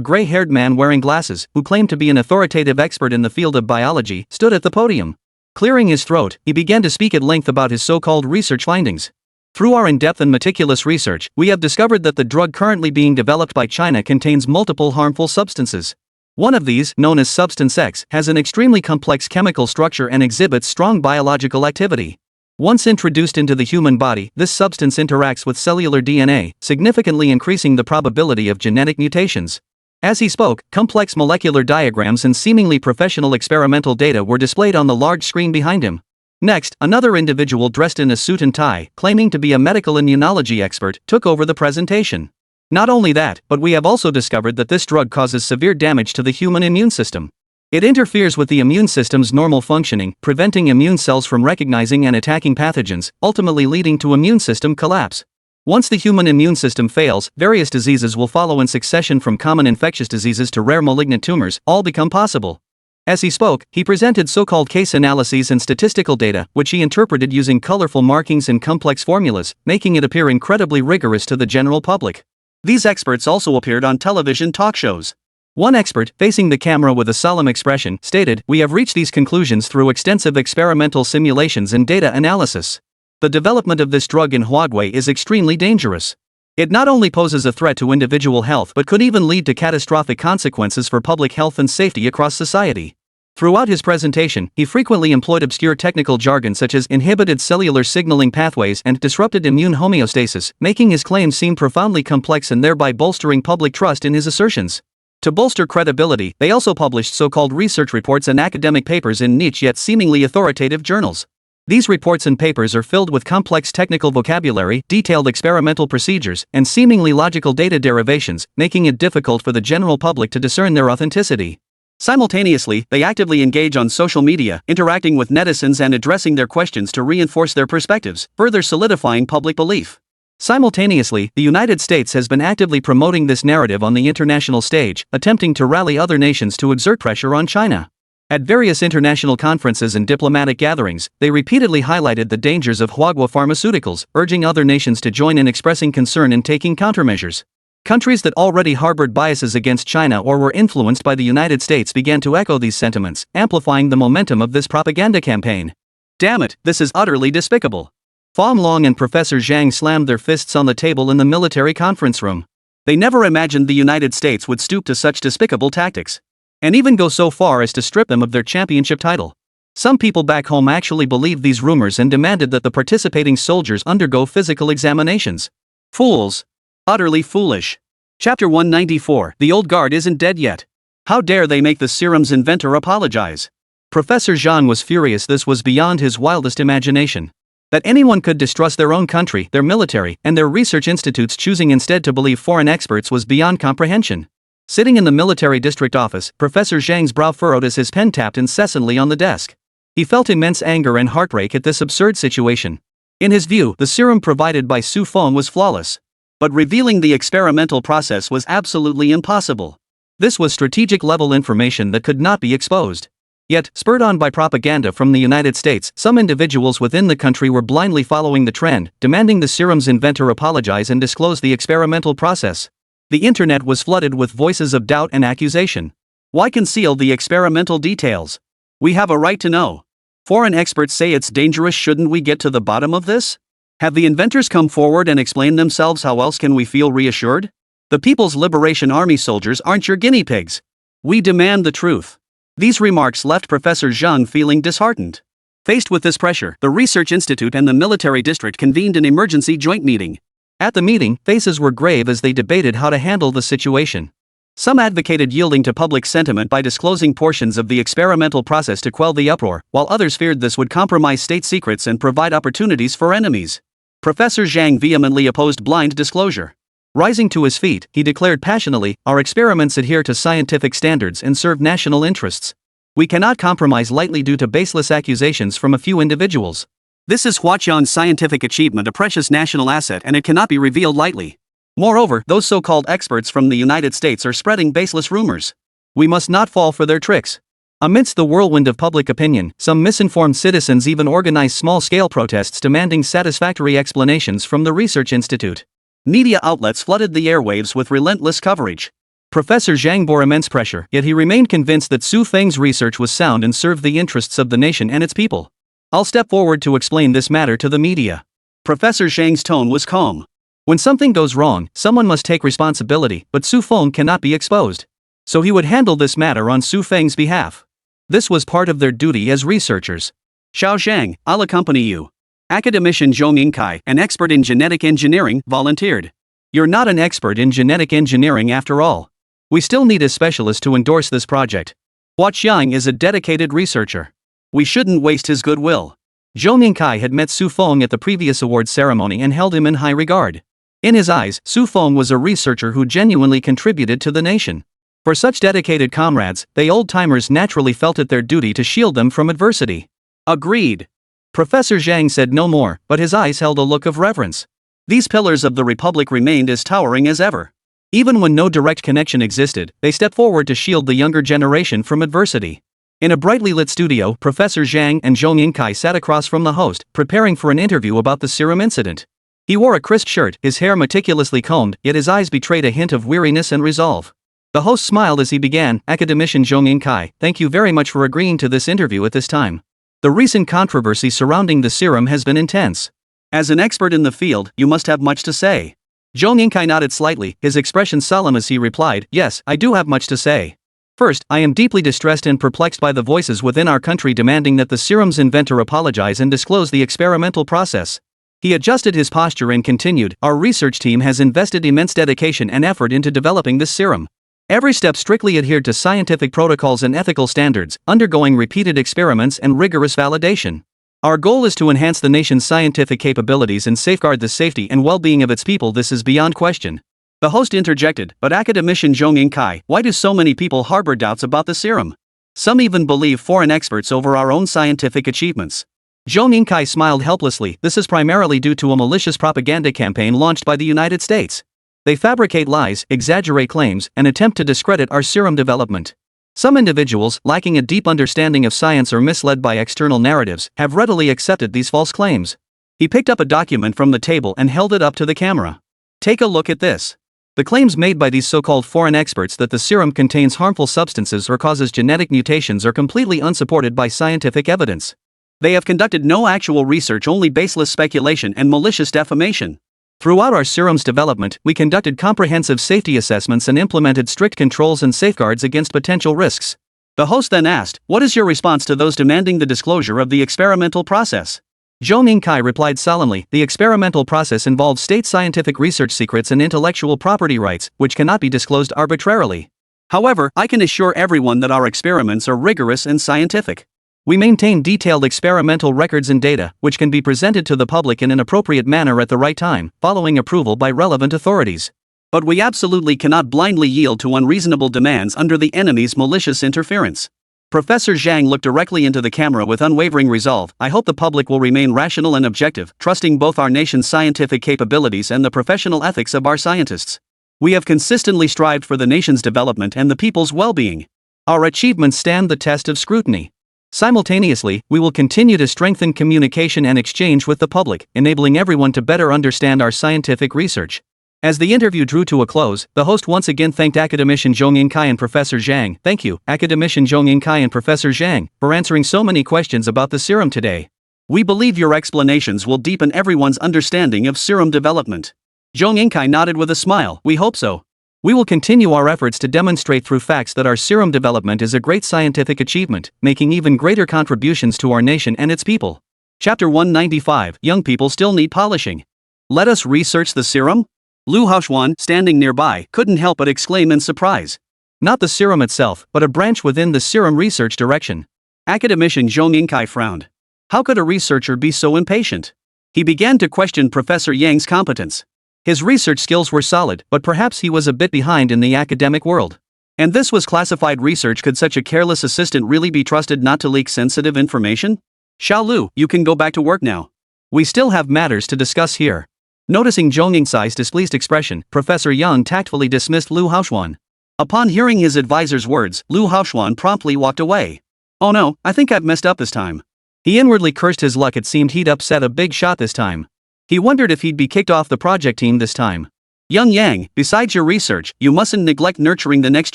gray-haired man wearing glasses, who claimed to be an authoritative expert in the field of biology, stood at the podium. Clearing his throat, he began to speak at length about his so-called research findings. "Through our in-depth and meticulous research, we have discovered that the drug currently being developed by China contains multiple harmful substances. One of these, known as Substance X, has an extremely complex chemical structure and exhibits strong biological activity. Once introduced into the human body, this substance interacts with cellular DNA, significantly increasing the probability of genetic mutations. As he spoke, complex molecular diagrams and seemingly professional experimental data were displayed on the large screen behind him. Next, another individual dressed in a suit and tie, claiming to be a medical immunology expert, took over the presentation. Not only that, but we have also discovered that this drug causes severe damage to the human immune system. It interferes with the immune system's normal functioning, preventing immune cells from recognizing and attacking pathogens, ultimately leading to immune system collapse. Once the human immune system fails, various diseases will follow in succession, from common infectious diseases to rare malignant tumors, all become possible. As he spoke, he presented so-called case analyses and statistical data, which he interpreted using colorful markings and complex formulas, making it appear incredibly rigorous to the general public. These experts also appeared on television talk shows. One expert, facing the camera with a solemn expression, stated, "We have reached these conclusions through extensive experimental simulations and data analysis. The development of this drug in Huawei is extremely dangerous. It not only poses a threat to individual health but could even lead to catastrophic consequences for public health and safety across society." Throughout his presentation, he frequently employed obscure technical jargon such as inhibited cellular signaling pathways and disrupted immune homeostasis, making his claims seem profoundly complex and thereby bolstering public trust in his assertions. To bolster credibility, they also published so-called research reports and academic papers in niche yet seemingly authoritative journals. These reports and papers are filled with complex technical vocabulary, detailed experimental procedures, and seemingly logical data derivations, making it difficult for the general public to discern their authenticity. Simultaneously, they actively engage on social media, interacting with netizens and addressing their questions to reinforce their perspectives, further solidifying public belief. Simultaneously, the United States has been actively promoting this narrative on the international stage, attempting to rally other nations to exert pressure on China. At various international conferences and diplomatic gatherings, they repeatedly highlighted the dangers of Huawei pharmaceuticals, urging other nations to join in expressing concern and taking countermeasures. Countries that already harbored biases against China or were influenced by the United States began to echo these sentiments, amplifying the momentum of this propaganda campaign. Damn it, this is utterly despicable. Fong Long and Professor Zhang slammed their fists on the table in the military conference room. They never imagined the United States would stoop to such despicable tactics, and even go so far as to strip them of their championship title. Some people back home actually believed these rumors and demanded that the participating soldiers undergo physical examinations. Fools. Utterly foolish. Chapter 194, The Old Guard Isn't Dead Yet. How dare they make the serum's inventor apologize? Professor Zhang was furious. This was beyond his wildest imagination. That anyone could distrust their own country, their military, and their research institutes, choosing instead to believe foreign experts, was beyond comprehension. Sitting in the military district office, Professor Zhang's brow furrowed as his pen tapped incessantly on the desk. He felt immense anger and heartbreak at this absurd situation. In his view, the serum provided by Su Feng was flawless. But revealing the experimental process was absolutely impossible. This was strategic-level information that could not be exposed. Yet, spurred on by propaganda from the United States, some individuals within the country were blindly following the trend, demanding the serum's inventor apologize and disclose the experimental process. The internet was flooded with voices of doubt and accusation. Why conceal the experimental details? We have a right to know. Foreign experts say it's dangerous. Shouldn't we get to the bottom of this? Have the inventors come forward and explained themselves? How else can we feel reassured? The People's Liberation Army soldiers aren't your guinea pigs. We demand the truth. These remarks left Professor Zhang feeling disheartened. Faced with this pressure, the Research Institute and the military district convened an emergency joint meeting. At the meeting, faces were grave as they debated how to handle the situation. Some advocated yielding to public sentiment by disclosing portions of the experimental process to quell the uproar, while others feared this would compromise state secrets and provide opportunities for enemies. Professor Zhang vehemently opposed blind disclosure. Rising to his feet, he declared passionately, "Our experiments adhere to scientific standards and serve national interests. We cannot compromise lightly due to baseless accusations from a few individuals. This is Huaqian's scientific achievement, a precious national asset, and it cannot be revealed lightly. Moreover, those so-called experts from the United States are spreading baseless rumors. We must not fall for their tricks." Amidst the whirlwind of public opinion, some misinformed citizens even organized small-scale protests demanding satisfactory explanations from the Research Institute. Media outlets flooded the airwaves with relentless coverage. Professor Zhang bore immense pressure, yet he remained convinced that Su Feng's research was sound and served the interests of the nation and its people. "I'll step forward to explain this matter to the media." Professor Zhang's tone was calm. When something goes wrong, someone must take responsibility, but Su Feng cannot be exposed. So he would handle this matter on Su Feng's behalf. This was part of their duty as researchers. "Xiao Zhang, I'll accompany you." Academician Zhou Mingkai, an expert in genetic engineering, volunteered. "You're not an expert in genetic engineering after all. We still need a specialist to endorse this project. Hua Qiang is a dedicated researcher. We shouldn't waste his goodwill. Zhou Mingkai had met Su Feng at the previous awards ceremony and held him in high regard. In his eyes, Su Feng was a researcher who genuinely contributed to the nation. For such dedicated comrades, they old-timers naturally felt it their duty to shield them from adversity. Agreed. Professor Zhang said no more, but his eyes held a look of reverence. These pillars of the Republic remained as towering as ever. Even when no direct connection existed, they stepped forward to shield the younger generation from adversity. In a brightly lit studio, Professor Zhang and Zhou Mingkai sat across from the host, preparing for an interview about the serum incident. He wore a crisp shirt, his hair meticulously combed, yet his eyes betrayed a hint of weariness and resolve. The host smiled as he began, "Academician Zhou Mingkai, thank you very much for agreeing to this interview at this time. The recent controversy surrounding the serum has been intense. As an expert in the field, you must have much to say." Zhou Mingkai nodded slightly, his expression solemn as he replied, "Yes, I do have much to say. First, I am deeply distressed and perplexed by the voices within our country demanding that the serum's inventor apologize and disclose the experimental process." He adjusted his posture and continued, "Our research team has invested immense dedication and effort into developing this serum. Every step strictly adhered to scientific protocols and ethical standards, undergoing repeated experiments and rigorous validation. Our goal is to enhance the nation's scientific capabilities and safeguard the safety and well-being of its people. This is beyond question." The host interjected, "But academician Zhou Mingkai, why do so many people harbor doubts about the serum? Some even believe foreign experts over our own scientific achievements." Zhou Mingkai smiled helplessly. "This is primarily due to a malicious propaganda campaign launched by the United States. They fabricate lies, exaggerate claims, and attempt to discredit our serum development. Some individuals, lacking a deep understanding of science or misled by external narratives, have readily accepted these false claims." He picked up a document from the table and held it up to the camera. "Take a look at this. The claims made by these so-called foreign experts that the serum contains harmful substances or causes genetic mutations are completely unsupported by scientific evidence. They have conducted no actual research, only baseless speculation and malicious defamation. Throughout our serum's development, we conducted comprehensive safety assessments and implemented strict controls and safeguards against potential risks." The host then asked, "What is your response to those demanding the disclosure of the experimental process?" Zhou Mingkai replied solemnly, "The experimental process involves state scientific research secrets and intellectual property rights, which cannot be disclosed arbitrarily. However, I can assure everyone that our experiments are rigorous and scientific. We maintain detailed experimental records and data, which can be presented to the public in an appropriate manner at the right time, following approval by relevant authorities. But we absolutely cannot blindly yield to unreasonable demands under the enemy's malicious interference." Professor Zhang looked directly into the camera with unwavering resolve. "I hope the public will remain rational and objective, trusting both our nation's scientific capabilities and the professional ethics of our scientists. We have consistently strived for the nation's development and the people's well-being. Our achievements stand the test of scrutiny. Simultaneously, we will continue to strengthen communication and exchange with the public, enabling everyone to better understand our scientific research." As the interview drew to a close, the host once again thanked academician Zhou Mingkai and Professor Zhang. "Thank you, academician Zhou Mingkai and Professor Zhang, for answering so many questions about the serum today. We believe your explanations will deepen everyone's understanding of serum development." Zhou Mingkai nodded with a smile. "We hope so. We will continue our efforts to demonstrate through facts that our serum development is a great scientific achievement, making even greater contributions to our nation and its people." Chapter 195, Young People Still Need Polishing. "Let us research the serum?" Lu Haoxuan, standing nearby, couldn't help but exclaim in surprise. Not the serum itself, but a branch within the serum research direction. Academician Zhou Mingkai frowned. How could a researcher be so impatient? He began to question Professor Yang's competence. His research skills were solid, but perhaps he was a bit behind in the academic world. And this was classified research. Could such a careless assistant really be trusted not to leak sensitive information? "Xiao Lu, you can go back to work now. We still have matters to discuss here." Noticing Zhou Mingkai's displeased expression, Professor Yang tactfully dismissed Lu Haoxuan. Upon hearing his advisor's words, Lu Haoxuan promptly walked away. "Oh no, I think I've messed up this time." He inwardly cursed his luck. It seemed he'd upset a big shot this time. He wondered if he'd be kicked off the project team this time. "Young Yang, besides your research, you mustn't neglect nurturing the next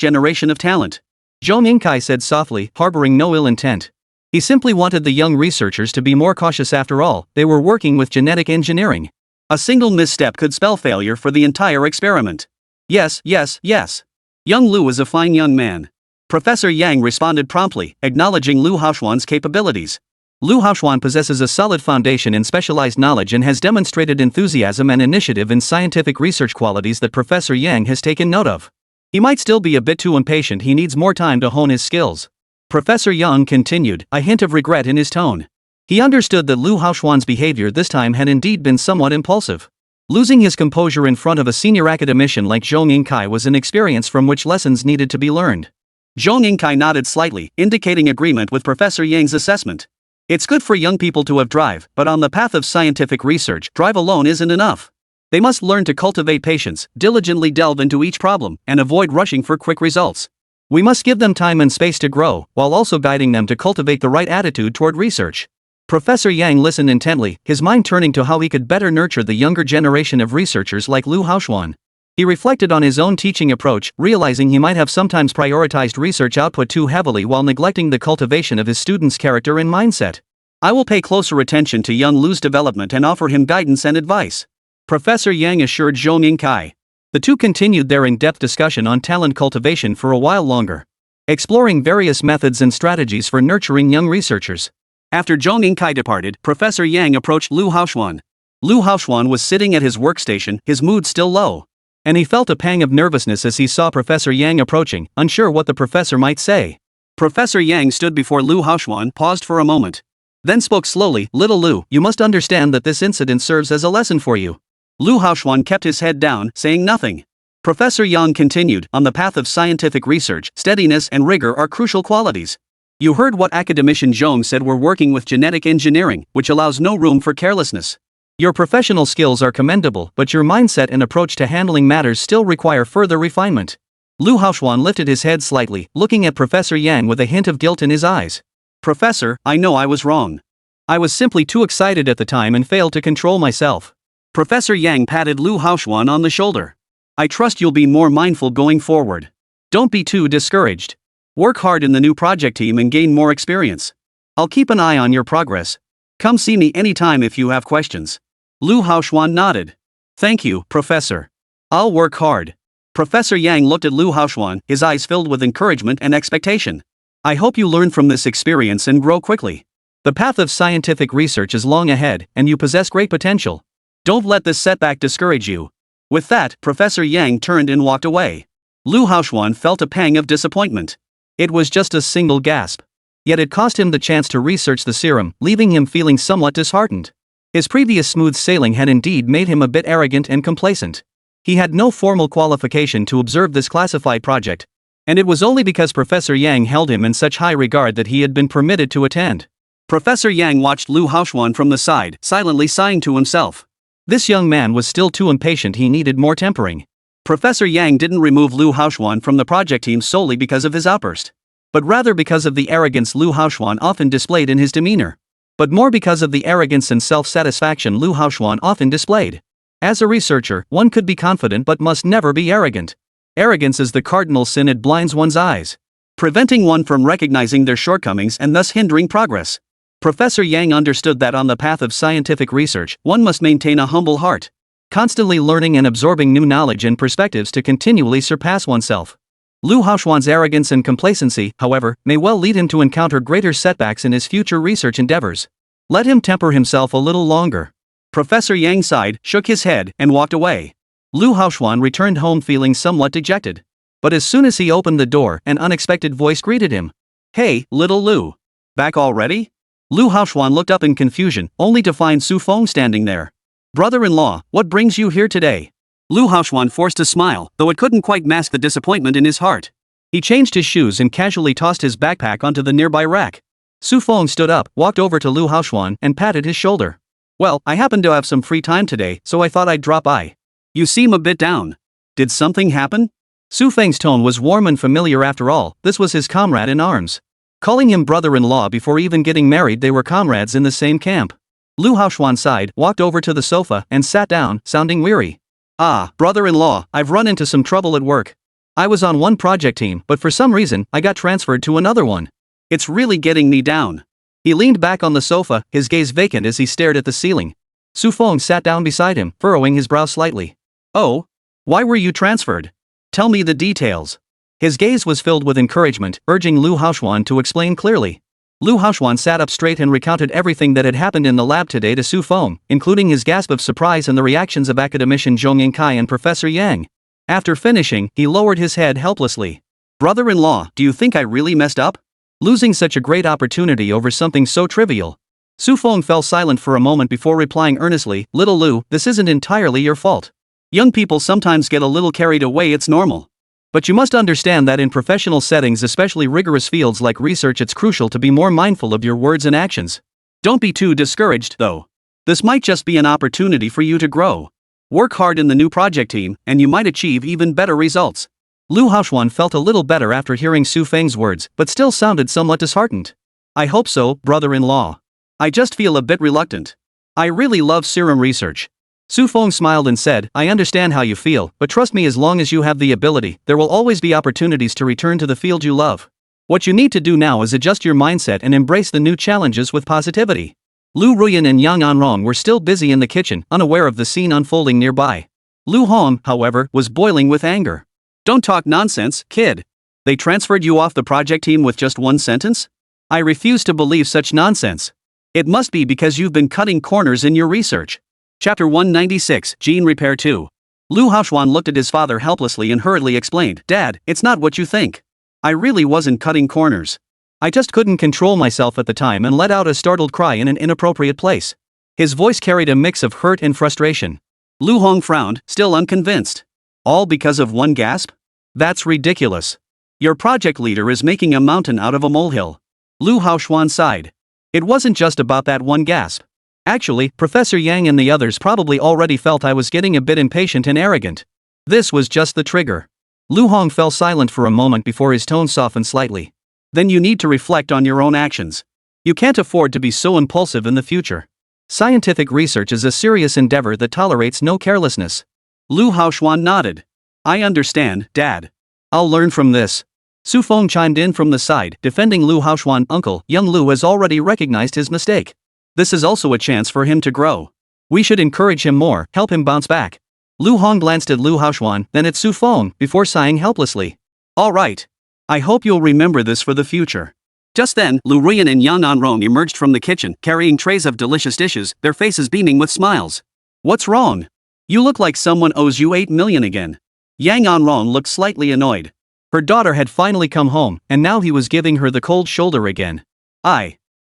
generation of talent," Zhou Mingkai said softly, harboring no ill intent. He simply wanted the young researchers to be more cautious. After all, they were working with genetic engineering. A single misstep could spell failure for the entire experiment. "Yes, yes, yes. Young Lu is a fine young man." Professor Yang responded promptly, acknowledging Lu Haoxuan's capabilities. Lu Haoxuan possesses a solid foundation in specialized knowledge and has demonstrated enthusiasm and initiative in scientific research, qualities that Professor Yang has taken note of. He might still be a bit too impatient, he needs more time to hone his skills. Professor Yang continued, a hint of regret in his tone. He understood that Lu Haoxuan's behavior this time had indeed been somewhat impulsive. Losing his composure in front of a senior academician like Zhong Yingkai was an experience from which lessons needed to be learned. Zhong Yingkai nodded slightly, indicating agreement with Professor Yang's assessment. It's good for young people to have drive, but on the path of scientific research, drive alone isn't enough. They must learn to cultivate patience, diligently delve into each problem, and avoid rushing for quick results. We must give them time and space to grow, while also guiding them to cultivate the right attitude toward research. Professor Yang listened intently, his mind turning to how he could better nurture the younger generation of researchers like Lu Haoxuan. He reflected on his own teaching approach, realizing he might have sometimes prioritized research output too heavily while neglecting the cultivation of his students' character and mindset. I will pay closer attention to young Lu's development and offer him guidance and advice, Professor Yang assured Zhong Yingkai. The two continued their in-depth discussion on talent cultivation for a while longer, exploring various methods and strategies for nurturing young researchers. After Zhong Yingkai departed, Professor Yang approached Lu Haoxuan. Lu Haoxuan was sitting at his workstation, his mood still low. And he felt a pang of nervousness as he saw Professor Yang approaching, unsure what the professor might say. Professor Yang stood before Lu Haoxuan, paused for a moment, then spoke slowly, "Little Lu, you must understand that this incident serves as a lesson for you." Lu Haoxuan kept his head down, saying nothing. Professor Yang continued, "On the path of scientific research, steadiness and rigor are crucial qualities. You heard what academician Zhong said, we're working with genetic engineering, which allows no room for carelessness. Your professional skills are commendable, but your mindset and approach to handling matters still require further refinement." Lu Haoxuan lifted his head slightly, looking at Professor Yang with a hint of guilt in his eyes. "Professor, I know I was wrong. I was simply too excited at the time and failed to control myself." Professor Yang patted Lu Haoxuan on the shoulder. "I trust you'll be more mindful going forward. Don't be too discouraged. Work hard in the new project team and gain more experience. I'll keep an eye on your progress. Come see me anytime if you have questions." Lu Haoxuan nodded. "Thank you, Professor. I'll work hard." Professor Yang looked at Lu Haoxuan, his eyes filled with encouragement and expectation. "I hope you learn from this experience and grow quickly. The path of scientific research is long ahead, and you possess great potential. Don't let this setback discourage you." With that, Professor Yang turned and walked away. Lu Haoxuan felt a pang of disappointment. It was just a single gasp. Yet it cost him the chance to research the serum, leaving him feeling somewhat disheartened. His previous smooth sailing had indeed made him a bit arrogant and complacent. He had no formal qualification to observe this classified project, and it was only because Professor Yang held him in such high regard that he had been permitted to attend. Professor Yang watched Lu Haoxuan from the side, silently sighing to himself. This young man was still too impatient, he needed more tempering. Professor Yang didn't remove Lu Haoxuan from the project team solely because of his outburst, but rather because of the arrogance Lu Haoxuan often displayed in his demeanor. But more because of the arrogance and self-satisfaction Lu Haoxuan often displayed. As a researcher, one could be confident but must never be arrogant. Arrogance is the cardinal sin, it blinds one's eyes, preventing one from recognizing their shortcomings and thus hindering progress. Professor Yang understood that on the path of scientific research, one must maintain a humble heart, constantly learning and absorbing new knowledge and perspectives to continually surpass oneself. Lu Haoxuan's arrogance and complacency, however, may well lead him to encounter greater setbacks in his future research endeavors. Let him temper himself a little longer. Professor Yang sighed, shook his head, and walked away. Lu Haoxuan returned home feeling somewhat dejected. But as soon as he opened the door, an unexpected voice greeted him. "Hey, little Lu. Back already?" Lu Haoxuan looked up in confusion, only to find Su Feng standing there. "Brother-in-law, what brings you here today?" Lu Haoxuan forced a smile, though it couldn't quite mask the disappointment in his heart. He changed his shoes and casually tossed his backpack onto the nearby rack. Su Feng stood up, walked over to Lu Haoxuan, and patted his shoulder. "Well, I happen to have some free time today, so I thought I'd drop by. You seem a bit down. Did something happen?" Su Feng's tone was warm and familiar. After all, this was his comrade in arms. Calling him brother-in-law before even getting married, they were comrades in the same camp. Lu Haoxuan sighed, walked over to the sofa, and sat down, sounding weary. "Ah, brother-in-law, I've run into some trouble at work. I was on one project team, but for some reason, I got transferred to another one. It's really getting me down." He leaned back on the sofa, his gaze vacant as he stared at the ceiling. Su Feng sat down beside him, furrowing his brow slightly. "Oh? Why were you transferred? Tell me the details." His gaze was filled with encouragement, urging Lu Haoxuan to explain clearly. Lu Haoxuan sat up straight and recounted everything that had happened in the lab today to Su Feng, including his gasp of surprise and the reactions of academician Zhong Yingkai and Professor Yang. After finishing, he lowered his head helplessly. Brother-in-law, do you think I really messed up? Losing such a great opportunity over something so trivial. Su Feng fell silent for a moment before replying earnestly, Little Lu, this isn't entirely your fault. Young people sometimes get a little carried away, it's normal. But you must understand that in professional settings, especially rigorous fields like research, it's crucial to be more mindful of your words and actions. Don't be too discouraged, though. This might just be an opportunity for you to grow. Work hard in the new project team, and you might achieve even better results. Lu Haoxuan felt a little better after hearing Su Feng's words, but still sounded somewhat disheartened. I hope so, brother-in-law. I just feel a bit reluctant. I really love serum research. Su Feng smiled and said, I understand how you feel, but trust me, as long as you have the ability, there will always be opportunities to return to the field you love. What you need to do now is adjust your mindset and embrace the new challenges with positivity. Lu Ruyan and Yang Anrong were still busy in the kitchen, unaware of the scene unfolding nearby. Lu Hong, however, was boiling with anger. Don't talk nonsense, kid. They transferred you off the project team with just one sentence? I refuse to believe such nonsense. It must be because you've been cutting corners in your research. Chapter 196, Gene Repair 2. Lu Haoxuan looked at his father helplessly and hurriedly explained, Dad, it's not what you think. I really wasn't cutting corners. I just couldn't control myself at the time and let out a startled cry in an inappropriate place. His voice carried a mix of hurt and frustration. Lu Hong frowned, still unconvinced. All because of one gasp? That's ridiculous. Your project leader is making a mountain out of a molehill. Lu Haoxuan sighed. It wasn't just about that one gasp. Actually, Professor Yang and the others probably already felt I was getting a bit impatient and arrogant. This was just the trigger. Lu Hong fell silent for a moment before his tone softened slightly. Then you need to reflect on your own actions. You can't afford to be so impulsive in the future. Scientific research is a serious endeavor that tolerates no carelessness. Lu Haoxuan nodded. I understand, Dad. I'll learn from this. Su Feng chimed in from the side, defending Lu Haoxuan. Uncle, young Lu has already recognized his mistake. This is also a chance for him to grow. We should encourage him more, help him bounce back. Lu Hong glanced at Lu Haoxuan, then at Su Feng, before sighing helplessly. All right. I hope you'll remember this for the future. Just then, Lu Ruyan and Yang Anrong emerged from the kitchen, carrying trays of delicious dishes, their faces beaming with smiles. What's wrong? You look like someone owes you 8 million again. Yang Anrong looked slightly annoyed. Her daughter had finally come home, and now he was giving her the cold shoulder again.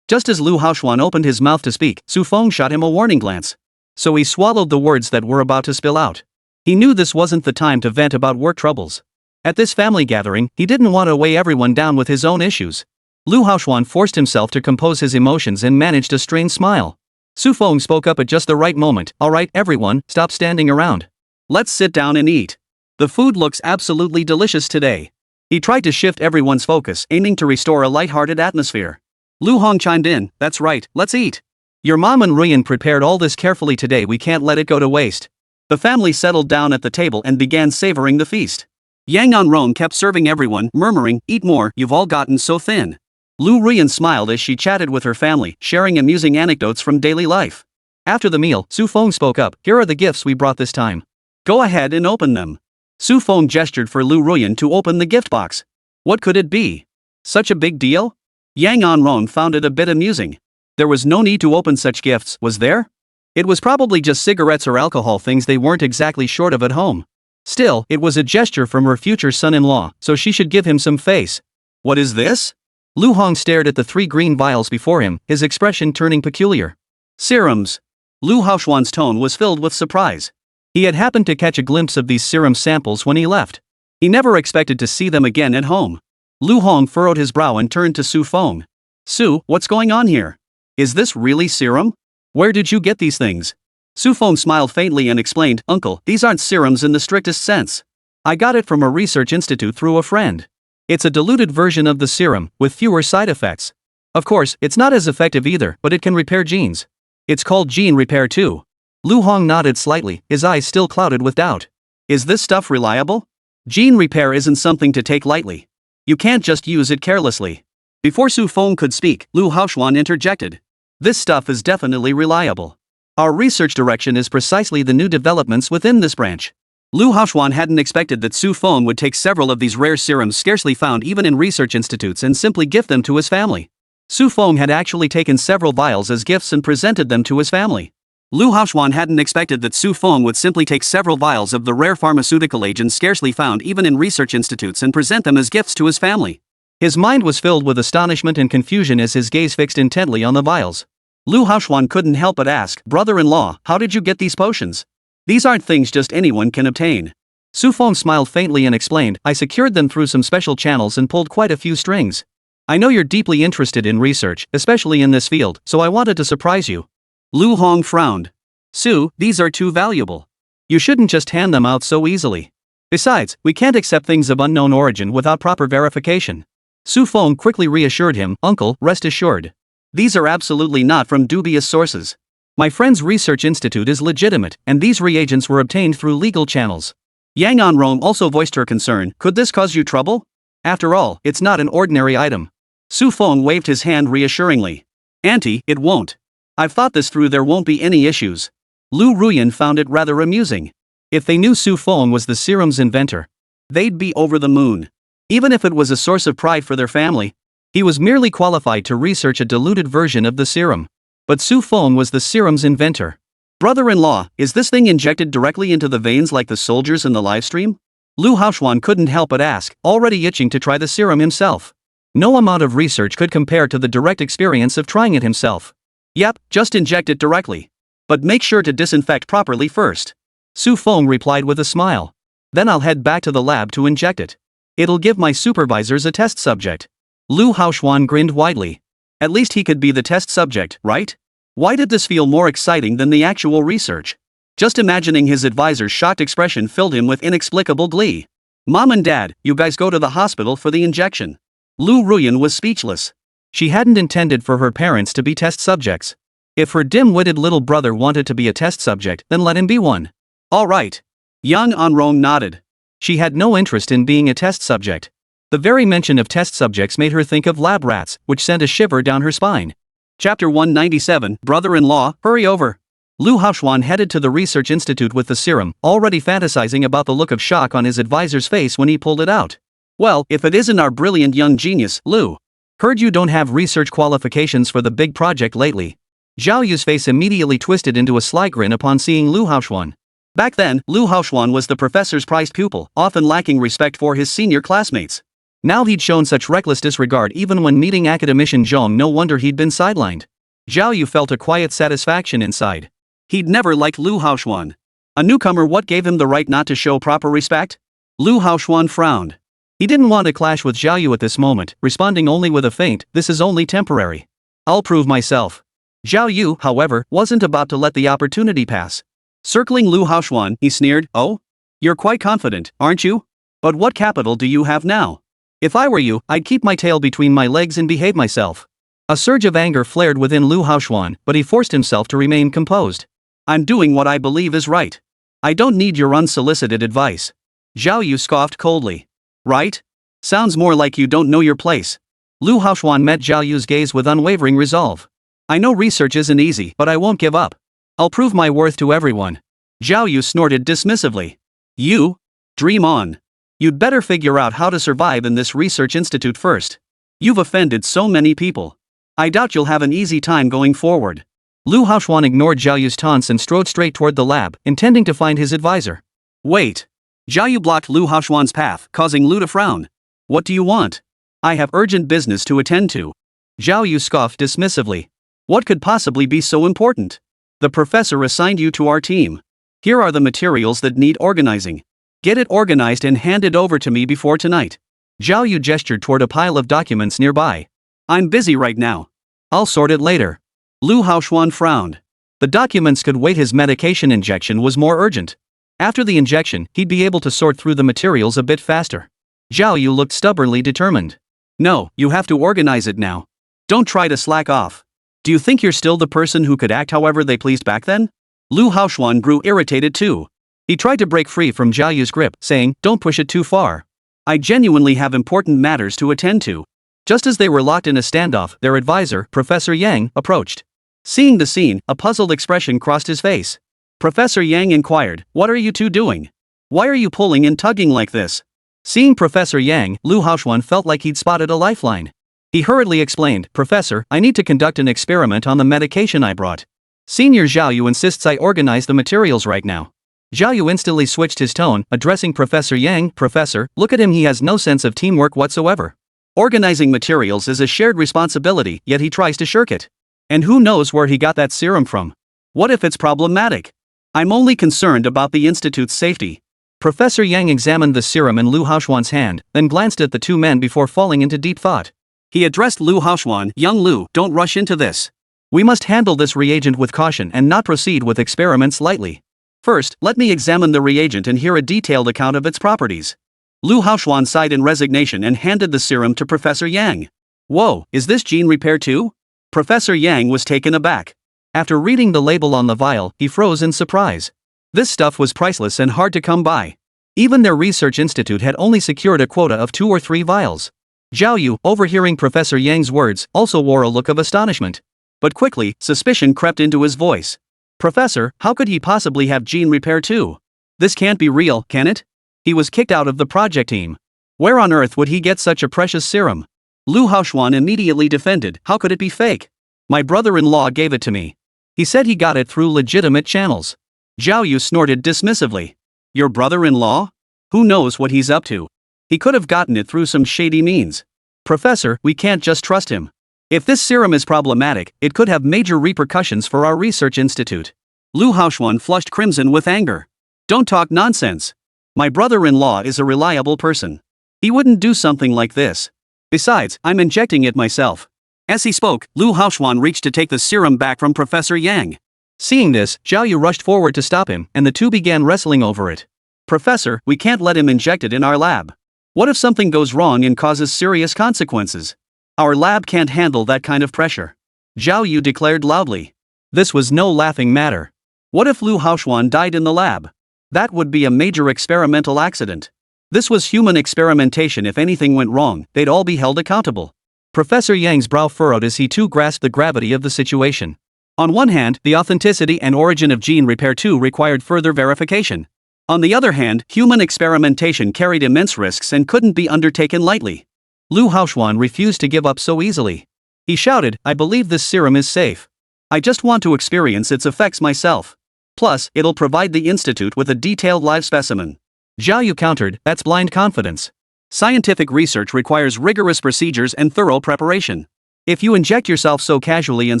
Just as Lu Haoxuan opened his mouth to speak, Su Feng shot him a warning glance. So he swallowed the words that were about to spill out. He knew this wasn't the time to vent about work troubles. At this family gathering, he didn't want to weigh everyone down with his own issues. Lu Haoxuan forced himself to compose his emotions and managed a strained smile. Su Feng spoke up at just the right moment. All right, everyone, stop standing around. Let's sit down and eat. The food looks absolutely delicious today. He tried to shift everyone's focus, aiming to restore a lighthearted atmosphere. Lu Hong chimed in, that's right, let's eat. Your mom and Ruyan prepared all this carefully today, we can't let it go to waste. The family settled down at the table and began savoring the feast. Yang Anrong kept serving everyone, murmuring, eat more, you've all gotten so thin. Lu Ruyan smiled as she chatted with her family, sharing amusing anecdotes from daily life. After the meal, Su Feng spoke up, here are the gifts we brought this time. Go ahead and open them. Su Feng gestured for Lu Ruyan to open the gift box. What could it be? Such a big deal? Yang Anrong found it a bit amusing. There was no need to open such gifts, was there? It was probably just cigarettes or alcohol, things they weren't exactly short of at home. Still, it was a gesture from her future son-in-law, so she should give him some face. What is this? Lu Hong stared at the 3 green vials before him, his expression turning peculiar. Serums. Lu Haoxuan's tone was filled with surprise. He had happened to catch a glimpse of these serum samples when he left. He never expected to see them again at home. Lu Hong furrowed his brow and turned to Su Feng. Su, what's going on here? Is this really serum? Where did you get these things? Su Feng smiled faintly and explained, Uncle, these aren't serums in the strictest sense. I got it from a research institute through a friend. It's a diluted version of the serum, with fewer side effects. Of course, it's not as effective either, but it can repair genes. It's called Gene Repair 2. Lu Hong nodded slightly, his eyes still clouded with doubt. Is this stuff reliable? Gene repair isn't something to take lightly. You can't just use it carelessly. Before Su Feng could speak, Lu Haoxuan interjected. This stuff is definitely reliable. Our research direction is precisely the new developments within this branch. Lu Haoxuan hadn't expected that Su Feng would take several of these rare serums scarcely found even in research institutes and simply gift them to his family. Su Feng had actually taken several vials as gifts and presented them to his family. Lu Haoxuan hadn't expected that Su Feng would simply take several vials of the rare pharmaceutical agent scarcely found even in research institutes and present them as gifts to his family. His mind was filled with astonishment and confusion as his gaze fixed intently on the vials. Lu Haoxuan couldn't help but ask, "Brother-in-law, how did you get these potions? These aren't things just anyone can obtain." Su Feng smiled faintly and explained, "I secured them through some special channels and pulled quite a few strings. I know you're deeply interested in research, especially in this field, so I wanted to surprise you." Lu Hong frowned. "Su, these are too valuable. You shouldn't just hand them out so easily. Besides, we can't accept things of unknown origin without proper verification." Su Feng quickly reassured him, "Uncle, rest assured. These are absolutely not from dubious sources. My friend's research institute is legitimate, and these reagents were obtained through legal channels." Yang Anrong also voiced her concern, "Could this cause you trouble? After all, it's not an ordinary item." Su Feng waved his hand reassuringly. "Auntie, it won't. I've thought this through, there won't be any issues." Lu Ruyan found it rather amusing. If they knew Su Feng was the serum's inventor, they'd be over the moon. Even if it was a source of pride for their family, he was merely qualified to research a diluted version of the serum. But Su Feng was the serum's inventor. "Brother-in-law, is this thing injected directly into the veins like the soldiers in the livestream?" Lu Haoxuan couldn't help but ask, already itching to try the serum himself. No amount of research could compare to the direct experience of trying it himself. "Yep, just inject it directly. But make sure to disinfect properly first." Su Feng replied with a smile. "Then I'll head back to the lab to inject it. It'll give my supervisors a test subject." Lu Haoxuan grinned widely. At least he could be the test subject, right? Why did this feel more exciting than the actual research? Just imagining his advisor's shocked expression filled him with inexplicable glee. "Mom and Dad, you guys go to the hospital for the injection." Lu Ruyan was speechless. She hadn't intended for her parents to be test subjects. If her dim-witted little brother wanted to be a test subject, then let him be one. "All right." Yang Anrong nodded. She had no interest in being a test subject. The very mention of test subjects made her think of lab rats, which sent a shiver down her spine. Chapter 197, Brother-in-law, hurry over. Lu Haoxuan headed to the research institute with the serum, already fantasizing about the look of shock on his advisor's face when he pulled it out. "Well, if it isn't our brilliant young genius, Lu. Heard you don't have research qualifications for the big project lately." Zhao Yu's face immediately twisted into a sly grin upon seeing Lu Haoxuan. Back then, Lu Haoxuan was the professor's prized pupil, often lacking respect for his senior classmates. Now he'd shown such reckless disregard even when meeting academician Zhong, no wonder he'd been sidelined. Zhao Yu felt a quiet satisfaction inside. He'd never liked Lu Haoxuan. A newcomer, what gave him the right not to show proper respect? Lu Haoxuan frowned. He didn't want to clash with Zhao Yu at this moment, responding only with a faint, "This is only temporary. I'll prove myself." Zhao Yu, however, wasn't about to let the opportunity pass. Circling Lu Haoxuan, he sneered, "Oh? You're quite confident, aren't you? But what capital do you have now? If I were you, I'd keep my tail between my legs and behave myself." A surge of anger flared within Lu Haoxuan, but he forced himself to remain composed. "I'm doing what I believe is right. I don't need your unsolicited advice." Zhao Yu scoffed coldly. "Right? Sounds more like you don't know your place." Lu Haoxuan met Zhao Yu's gaze with unwavering resolve. "I know research isn't easy, but I won't give up. I'll prove my worth to everyone." Zhao Yu snorted dismissively. "You? Dream on. You'd better figure out how to survive in this research institute first. You've offended so many people. I doubt you'll have an easy time going forward." Lu Haoxuan ignored Zhao Yu's taunts and strode straight toward the lab, intending to find his advisor. "Wait." Zhao Yu blocked Lu Haoxuan's path, causing Lu to frown. "What do you want?" "I have urgent business to attend to." Zhao Yu scoffed dismissively. "What could possibly be so important?" "The professor assigned you to our team. Here are the materials that need organizing. Get it organized and hand it over to me before tonight." Zhao Yu gestured toward a pile of documents nearby. "I'm busy right now. I'll sort it later." Lu Haoxuan frowned. The documents could wait, his medication injection was more urgent. After the injection, he'd be able to sort through the materials a bit faster. Zhao Yu looked stubbornly determined. "No, you have to organize it now. Don't try to slack off. Do you think you're still the person who could act however they pleased back then?" Lu Haoxuan grew irritated too. He tried to break free from Zhao Yu's grip, saying, "Don't push it too far. I genuinely have important matters to attend to." Just as they were locked in a standoff, their advisor, Professor Yang, approached. Seeing the scene, a puzzled expression crossed his face. Professor Yang inquired, "What are you two doing? Why are you pulling and tugging like this?" Seeing Professor Yang, Lu Haoxuan felt like he'd spotted a lifeline. He hurriedly explained, "Professor, I need to conduct an experiment on the medication I brought. Senior Zhao Yu insists I organize the materials right now. Zhao Yu instantly switched his tone, addressing Professor Yang. Professor, look at him, he has no sense of teamwork whatsoever. Organizing materials is a shared responsibility, yet he tries to shirk it. And who knows where he got that serum from? What if it's problematic? I'm only concerned about the institute's safety. Professor Yang examined the serum in Lu Haoxuan's hand, then glanced at the two men before falling into deep thought. He addressed Lu Haoxuan. Young Lu, don't rush into this. We must handle this reagent with caution and not proceed with experiments lightly. First, let me examine the reagent and hear a detailed account of its properties. Lu Haoxuan sighed in resignation and handed the serum to Professor Yang. Whoa, is this gene repair too? Professor Yang was taken aback. After reading the label on the vial, he froze in surprise. This stuff was priceless and hard to come by. Even their research institute had only secured a quota of 2 or 3 vials. Zhao Yu, overhearing Professor Yang's words, also wore a look of astonishment. But quickly, suspicion crept into his voice. Professor, how could he possibly have gene repair too? This can't be real, can it? He was kicked out of the project team. Where on earth would he get such a precious serum? Lu Haoxuan immediately defended. How could it be fake? My brother-in-law gave it to me. He said he got it through legitimate channels. Zhao Yu snorted dismissively. Your brother-in-law? Who knows what he's up to? He could have gotten it through some shady means. Professor, we can't just trust him. If this serum is problematic, it could have major repercussions for our research institute. Lu Haoxuan flushed crimson with anger. Don't talk nonsense. My brother-in-law is a reliable person. He wouldn't do something like this. Besides, I'm injecting it myself. As he spoke, Lu Haoxuan reached to take the serum back from Professor Yang. Seeing this, Zhao Yu rushed forward to stop him, and the two began wrestling over it. Professor, we can't let him inject it in our lab. What if something goes wrong and causes serious consequences? Our lab can't handle that kind of pressure. Zhao Yu declared loudly. This was no laughing matter. What if Lu Haoxuan died in the lab? That would be a major experimental accident. This was human experimentation. If anything went wrong, they'd all be held accountable. Professor Yang's brow furrowed as he too grasped the gravity of the situation. On one hand, the authenticity and origin of gene repair 2 required further verification. On the other hand, human experimentation carried immense risks and couldn't be undertaken lightly. Lu Haoxuan refused to give up so easily. He shouted, I believe this serum is safe. I just want to experience its effects myself. Plus, it'll provide the institute with a detailed live specimen. Zhao Yu countered, that's blind confidence. Scientific research requires rigorous procedures and thorough preparation. If you inject yourself so casually and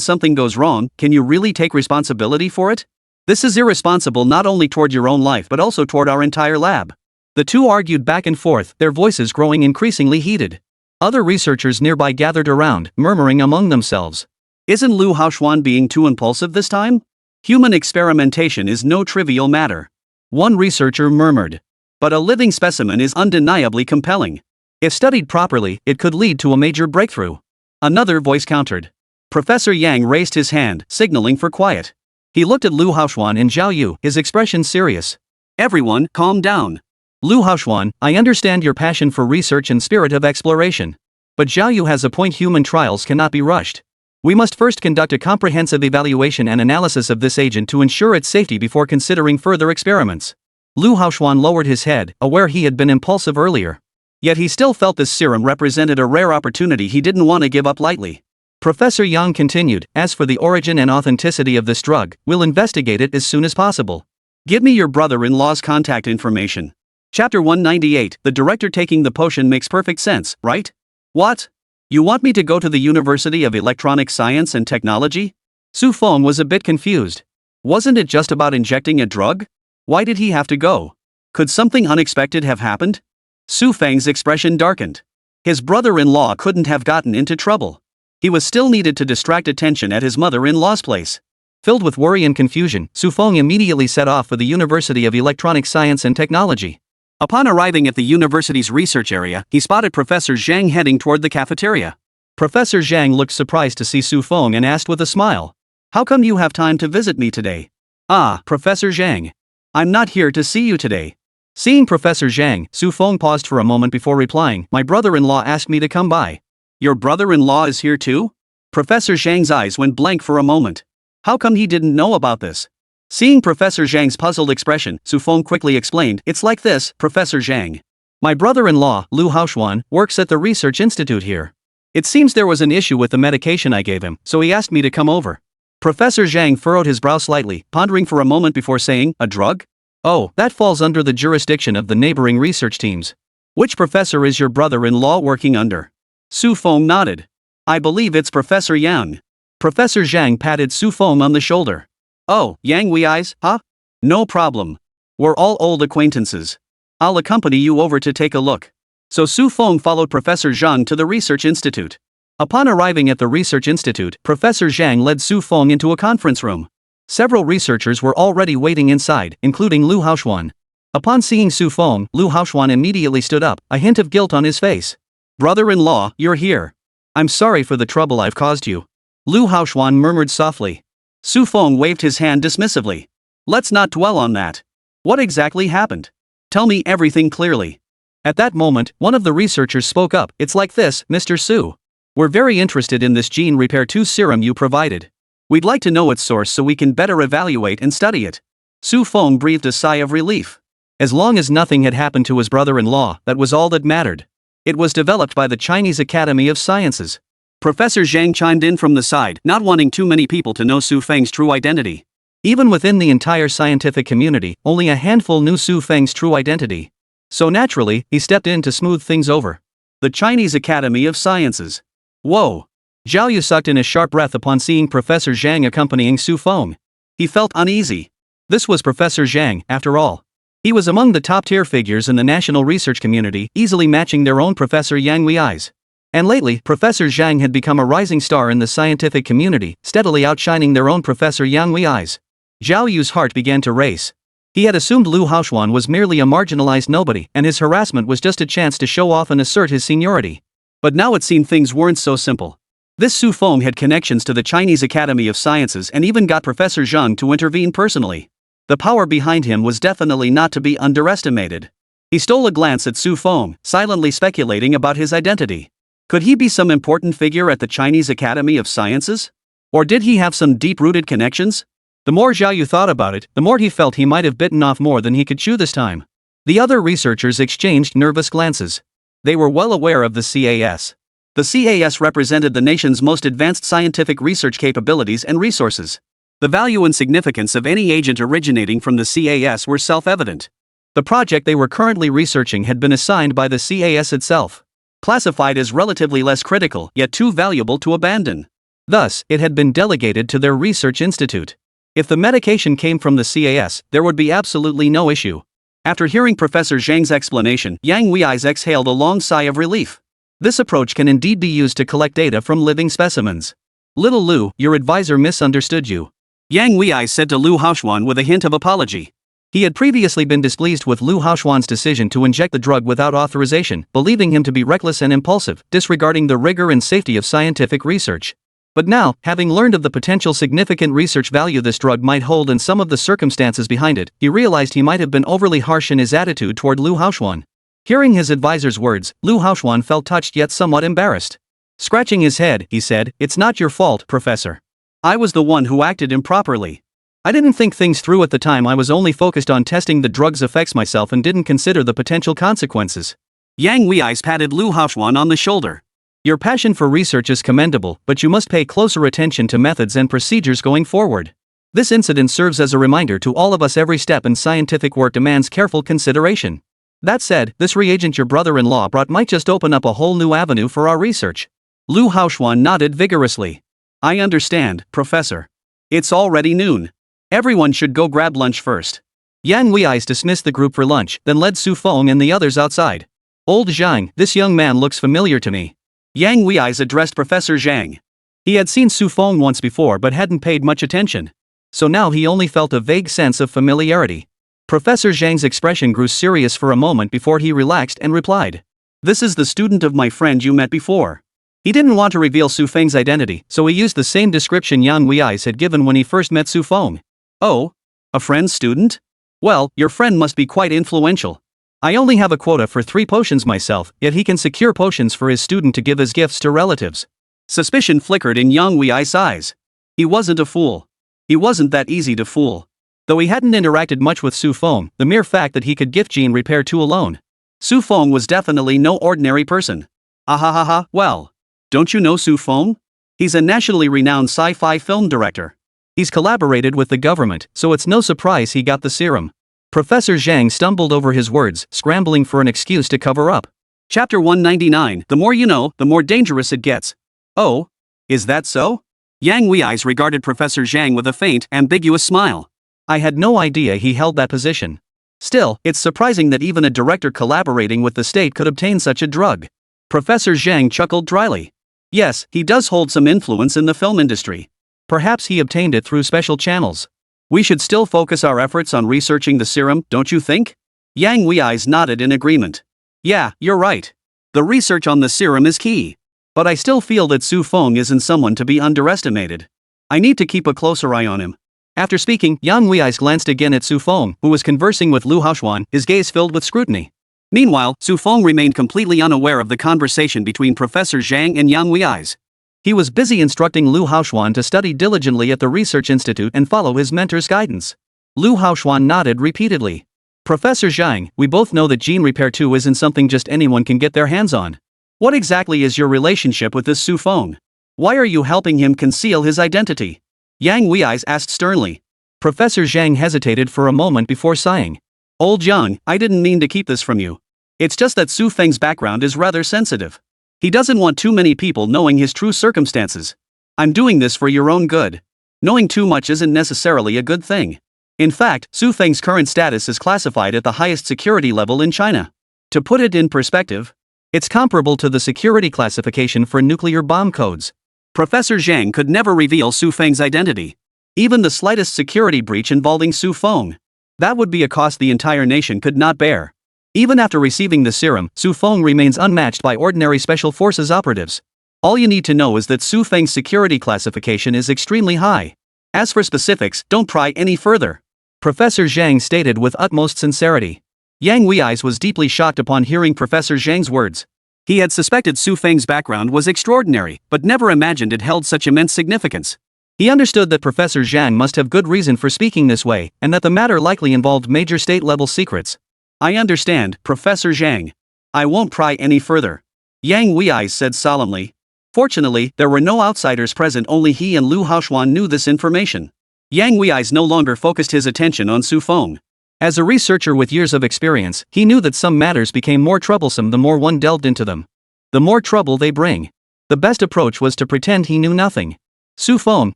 something goes wrong, can you really take responsibility for it? This is irresponsible not only toward your own life but also toward our entire lab. The two argued back and forth, their voices growing increasingly heated. Other researchers nearby gathered around, murmuring among themselves. Isn't Lu Haoxuan being too impulsive this time? Human experimentation is no trivial matter. One researcher murmured. But a living specimen is undeniably compelling. If studied properly, it could lead to a major breakthrough. Another voice countered. Professor Yang raised his hand, signaling for quiet. He looked at Lu Haoxuan and Zhao Yu, his expression serious. Everyone, calm down. Lu Haoxuan, I understand your passion for research and spirit of exploration. But Zhao Yu has a point, human trials cannot be rushed. We must first conduct a comprehensive evaluation and analysis of this agent to ensure its safety before considering further experiments. Lu Haoxuan lowered his head, aware he had been impulsive earlier. Yet he still felt this serum represented a rare opportunity he didn't want to give up lightly. Professor Yang continued, as for the origin and authenticity of this drug, we'll investigate it as soon as possible. Give me your brother-in-law's contact information. Chapter 198, the director taking the potion makes perfect sense, right? What? You want me to go to the University of Electronic Science and Technology? Su Feng was a bit confused. Wasn't it just about injecting a drug? Why did he have to go? Could something unexpected have happened? Su Feng's expression darkened. His brother-in-law couldn't have gotten into trouble. He was still needed to distract attention at his mother-in-law's place. Filled with worry and confusion, Su Feng immediately set off for the University of Electronic Science and Technology. Upon arriving at the university's research area, he spotted Professor Zhang heading toward the cafeteria. Professor Zhang looked surprised to see Su Feng and asked with a smile. How come you have time to visit me today? Ah, Professor Zhang. I'm not here to see you today. Seeing Professor Zhang, Su Feng paused for a moment before replying, my brother-in-law asked me to come by. Your brother-in-law is here too? Professor Zhang's eyes went blank for a moment. How come he didn't know about this? Seeing Professor Zhang's puzzled expression, Su Feng quickly explained, it's like this, Professor Zhang. My brother-in-law, Lu Haoxuan, works at the research institute here. It seems there was an issue with the medication I gave him, so he asked me to come over. Professor Zhang furrowed his brow slightly, pondering for a moment before saying, "A drug? Oh, that falls under the jurisdiction of the neighboring research teams. Which professor is your brother-in-law working under?" Su Feng nodded. "I believe it's Professor Yang." Professor Zhang patted Su Feng on the shoulder. "Oh, Yang Wei's, huh? No problem. We're all old acquaintances. I'll accompany you over to take a look." So Su Feng followed Professor Zhang to the research institute. Upon arriving at the research institute, Professor Zhang led Su Feng into a conference room. Several researchers were already waiting inside, including Lu Haoxuan. Upon seeing Su Feng, Lu Haoxuan immediately stood up, a hint of guilt on his face. "Brother-in-law, you're here. I'm sorry for the trouble I've caused you." Lu Haoxuan murmured softly. Su Feng waved his hand dismissively. "Let's not dwell on that. What exactly happened? Tell me everything clearly." At that moment, one of the researchers spoke up. "It's like this, Mr. Su. We're very interested in this gene repair 2 serum you provided. We'd like to know its source so we can better evaluate and study it." Su Feng breathed a sigh of relief. As long as nothing had happened to his brother-in-law, that was all that mattered. It was developed by the Chinese Academy of Sciences. Professor Zhang chimed in from the side, not wanting too many people to know Su Feng's true identity. Even within the entire scientific community, only a handful knew Su Feng's true identity. So naturally, he stepped in to smooth things over. The Chinese Academy of Sciences. Whoa! Zhao Yu sucked in a sharp breath upon seeing Professor Zhang accompanying Su Feng. He felt uneasy. This was Professor Zhang, after all. He was among the top-tier figures in the national research community, easily matching their own Professor Yang Wei's. And lately, Professor Zhang had become a rising star in the scientific community, steadily outshining their own Professor Yang Wei's. Zhao Yu's heart began to race. He had assumed Lu Haoxuan was merely a marginalized nobody, and his harassment was just a chance to show off and assert his seniority. But now it seemed things weren't so simple. This Su Feng had connections to the Chinese Academy of Sciences and even got Professor Zhang to intervene personally. The power behind him was definitely not to be underestimated. He stole a glance at Su Feng, silently speculating about his identity. Could he be some important figure at the Chinese Academy of Sciences? Or did he have some deep-rooted connections? The more Zhao Yu thought about it, the more he felt he might have bitten off more than he could chew this time. The other researchers exchanged nervous glances. They were well aware of the CAS. The CAS represented the nation's most advanced scientific research capabilities and resources. The value and significance of any agent originating from the CAS were self-evident. The project they were currently researching had been assigned by the CAS itself. Classified as relatively less critical, yet too valuable to abandon. Thus, it had been delegated to their research institute. If the medication came from the CAS, there would be absolutely no issue. After hearing Professor Zhang's explanation, Yang Wei's exhaled a long sigh of relief. This approach can indeed be used to collect data from living specimens. "Little Lu, your advisor misunderstood you," Yang Wei said to Lu Haoxuan with a hint of apology. He had previously been displeased with Lu Haoxuan's decision to inject the drug without authorization, believing him to be reckless and impulsive, disregarding the rigor and safety of scientific research. But now, having learned of the potential significant research value this drug might hold and some of the circumstances behind it, he realized he might have been overly harsh in his attitude toward Lu Haoxuan. Hearing his advisor's words, Lu Haoxuan felt touched yet somewhat embarrassed. Scratching his head, he said, "It's not your fault, Professor. I was the one who acted improperly. I didn't think things through at the time. I was only focused on testing the drug's effects myself and didn't consider the potential consequences." Yang Wei patted Lu Haoxuan on the shoulder. "Your passion for research is commendable, but you must pay closer attention to methods and procedures going forward. This incident serves as a reminder to all of us every step in scientific work demands careful consideration. That said, this reagent your brother-in-law brought might just open up a whole new avenue for our research." Lu Haoxuan nodded vigorously. "I understand, Professor. It's already noon. Everyone should go grab lunch first." Yang Wei dismissed the group for lunch, then led Su Feng and the others outside. "Old Zhang, this young man looks familiar to me." Yang Wei addressed Professor Zhang. He had seen Su Feng once before but hadn't paid much attention. So now he only felt a vague sense of familiarity. Professor Zhang's expression grew serious for a moment before he relaxed and replied. "This is the student of my friend you met before." He didn't want to reveal Su Feng's identity, so he used the same description Yang Wei had given when he first met Su Feng. "Oh? A friend's student? Well, your friend must be quite influential. I only have a quota for 3 potions myself, yet he can secure potions for his student to give as gifts to relatives." Suspicion flickered in Yang Wei's eyes. He wasn't a fool. He wasn't that easy to fool. Though he hadn't interacted much with Su Feng, the mere fact that he could gift gene repair 2 alone. Su Feng was definitely no ordinary person. Well. Don't you know Su Feng? He's a nationally renowned sci-fi film director. He's collaborated with the government, so it's no surprise he got the serum. Professor Zhang stumbled over his words, scrambling for an excuse to cover up. Chapter 199. The more you know, the more dangerous it gets. Oh? Is that so? Yang Wei's regarded Professor Zhang with a faint, ambiguous smile. I had no idea he held that position. Still, it's surprising that even a director collaborating with the state could obtain such a drug. Professor Zhang chuckled dryly. Yes, he does hold some influence in the film industry. Perhaps he obtained it through special channels. We should still focus our efforts on researching the serum, don't you think? Yang Wei's nodded in agreement. Yeah, you're right. The research on the serum is key. But I still feel that Su Feng isn't someone to be underestimated. I need to keep a closer eye on him. After speaking, Yang Wei's glanced again at Su Feng, who was conversing with Lu Haoxuan, his gaze filled with scrutiny. Meanwhile, Su Feng remained completely unaware of the conversation between Professor Zhang and Yang Wei's. He was busy instructing Lu Haoxuan to study diligently at the research institute and follow his mentor's guidance. Lu Haoxuan nodded repeatedly. Professor Zhang, we both know that gene repair 2 isn't something just anyone can get their hands on. What exactly is your relationship with this Su Feng? Why are you helping him conceal his identity? Yang Wei's asked sternly. Professor Zhang hesitated for a moment before sighing. Old Yang, I didn't mean to keep this from you. It's just that Su Feng's background is rather sensitive. He doesn't want too many people knowing his true circumstances. I'm doing this for your own good. Knowing too much isn't necessarily a good thing. In fact, Su Feng's current status is classified at the highest security level in China. To put it in perspective, it's comparable to the security classification for nuclear bomb codes. Professor Zhang could never reveal Su Feng's identity. Even the slightest security breach involving Su Feng. That would be a cost the entire nation could not bear. Even after receiving the serum, Su Feng remains unmatched by ordinary special forces operatives. All you need to know is that Su Feng's security classification is extremely high. As for specifics, don't pry any further. Professor Zhang stated with utmost sincerity. Yang Wei's was deeply shocked upon hearing Professor Zhang's words. He had suspected Su Feng's background was extraordinary, but never imagined it held such immense significance. He understood that Professor Zhang must have good reason for speaking this way, and that the matter likely involved major state-level secrets. I understand, Professor Zhang. I won't pry any further. Yang Wei said solemnly. Fortunately, there were no outsiders present, only he and Lu Haoxuan knew this information. Yang Wei no longer focused his attention on Su Feng. As a researcher with years of experience, he knew that some matters became more troublesome the more one delved into them. The more trouble they bring. The best approach was to pretend he knew nothing. Su Feng,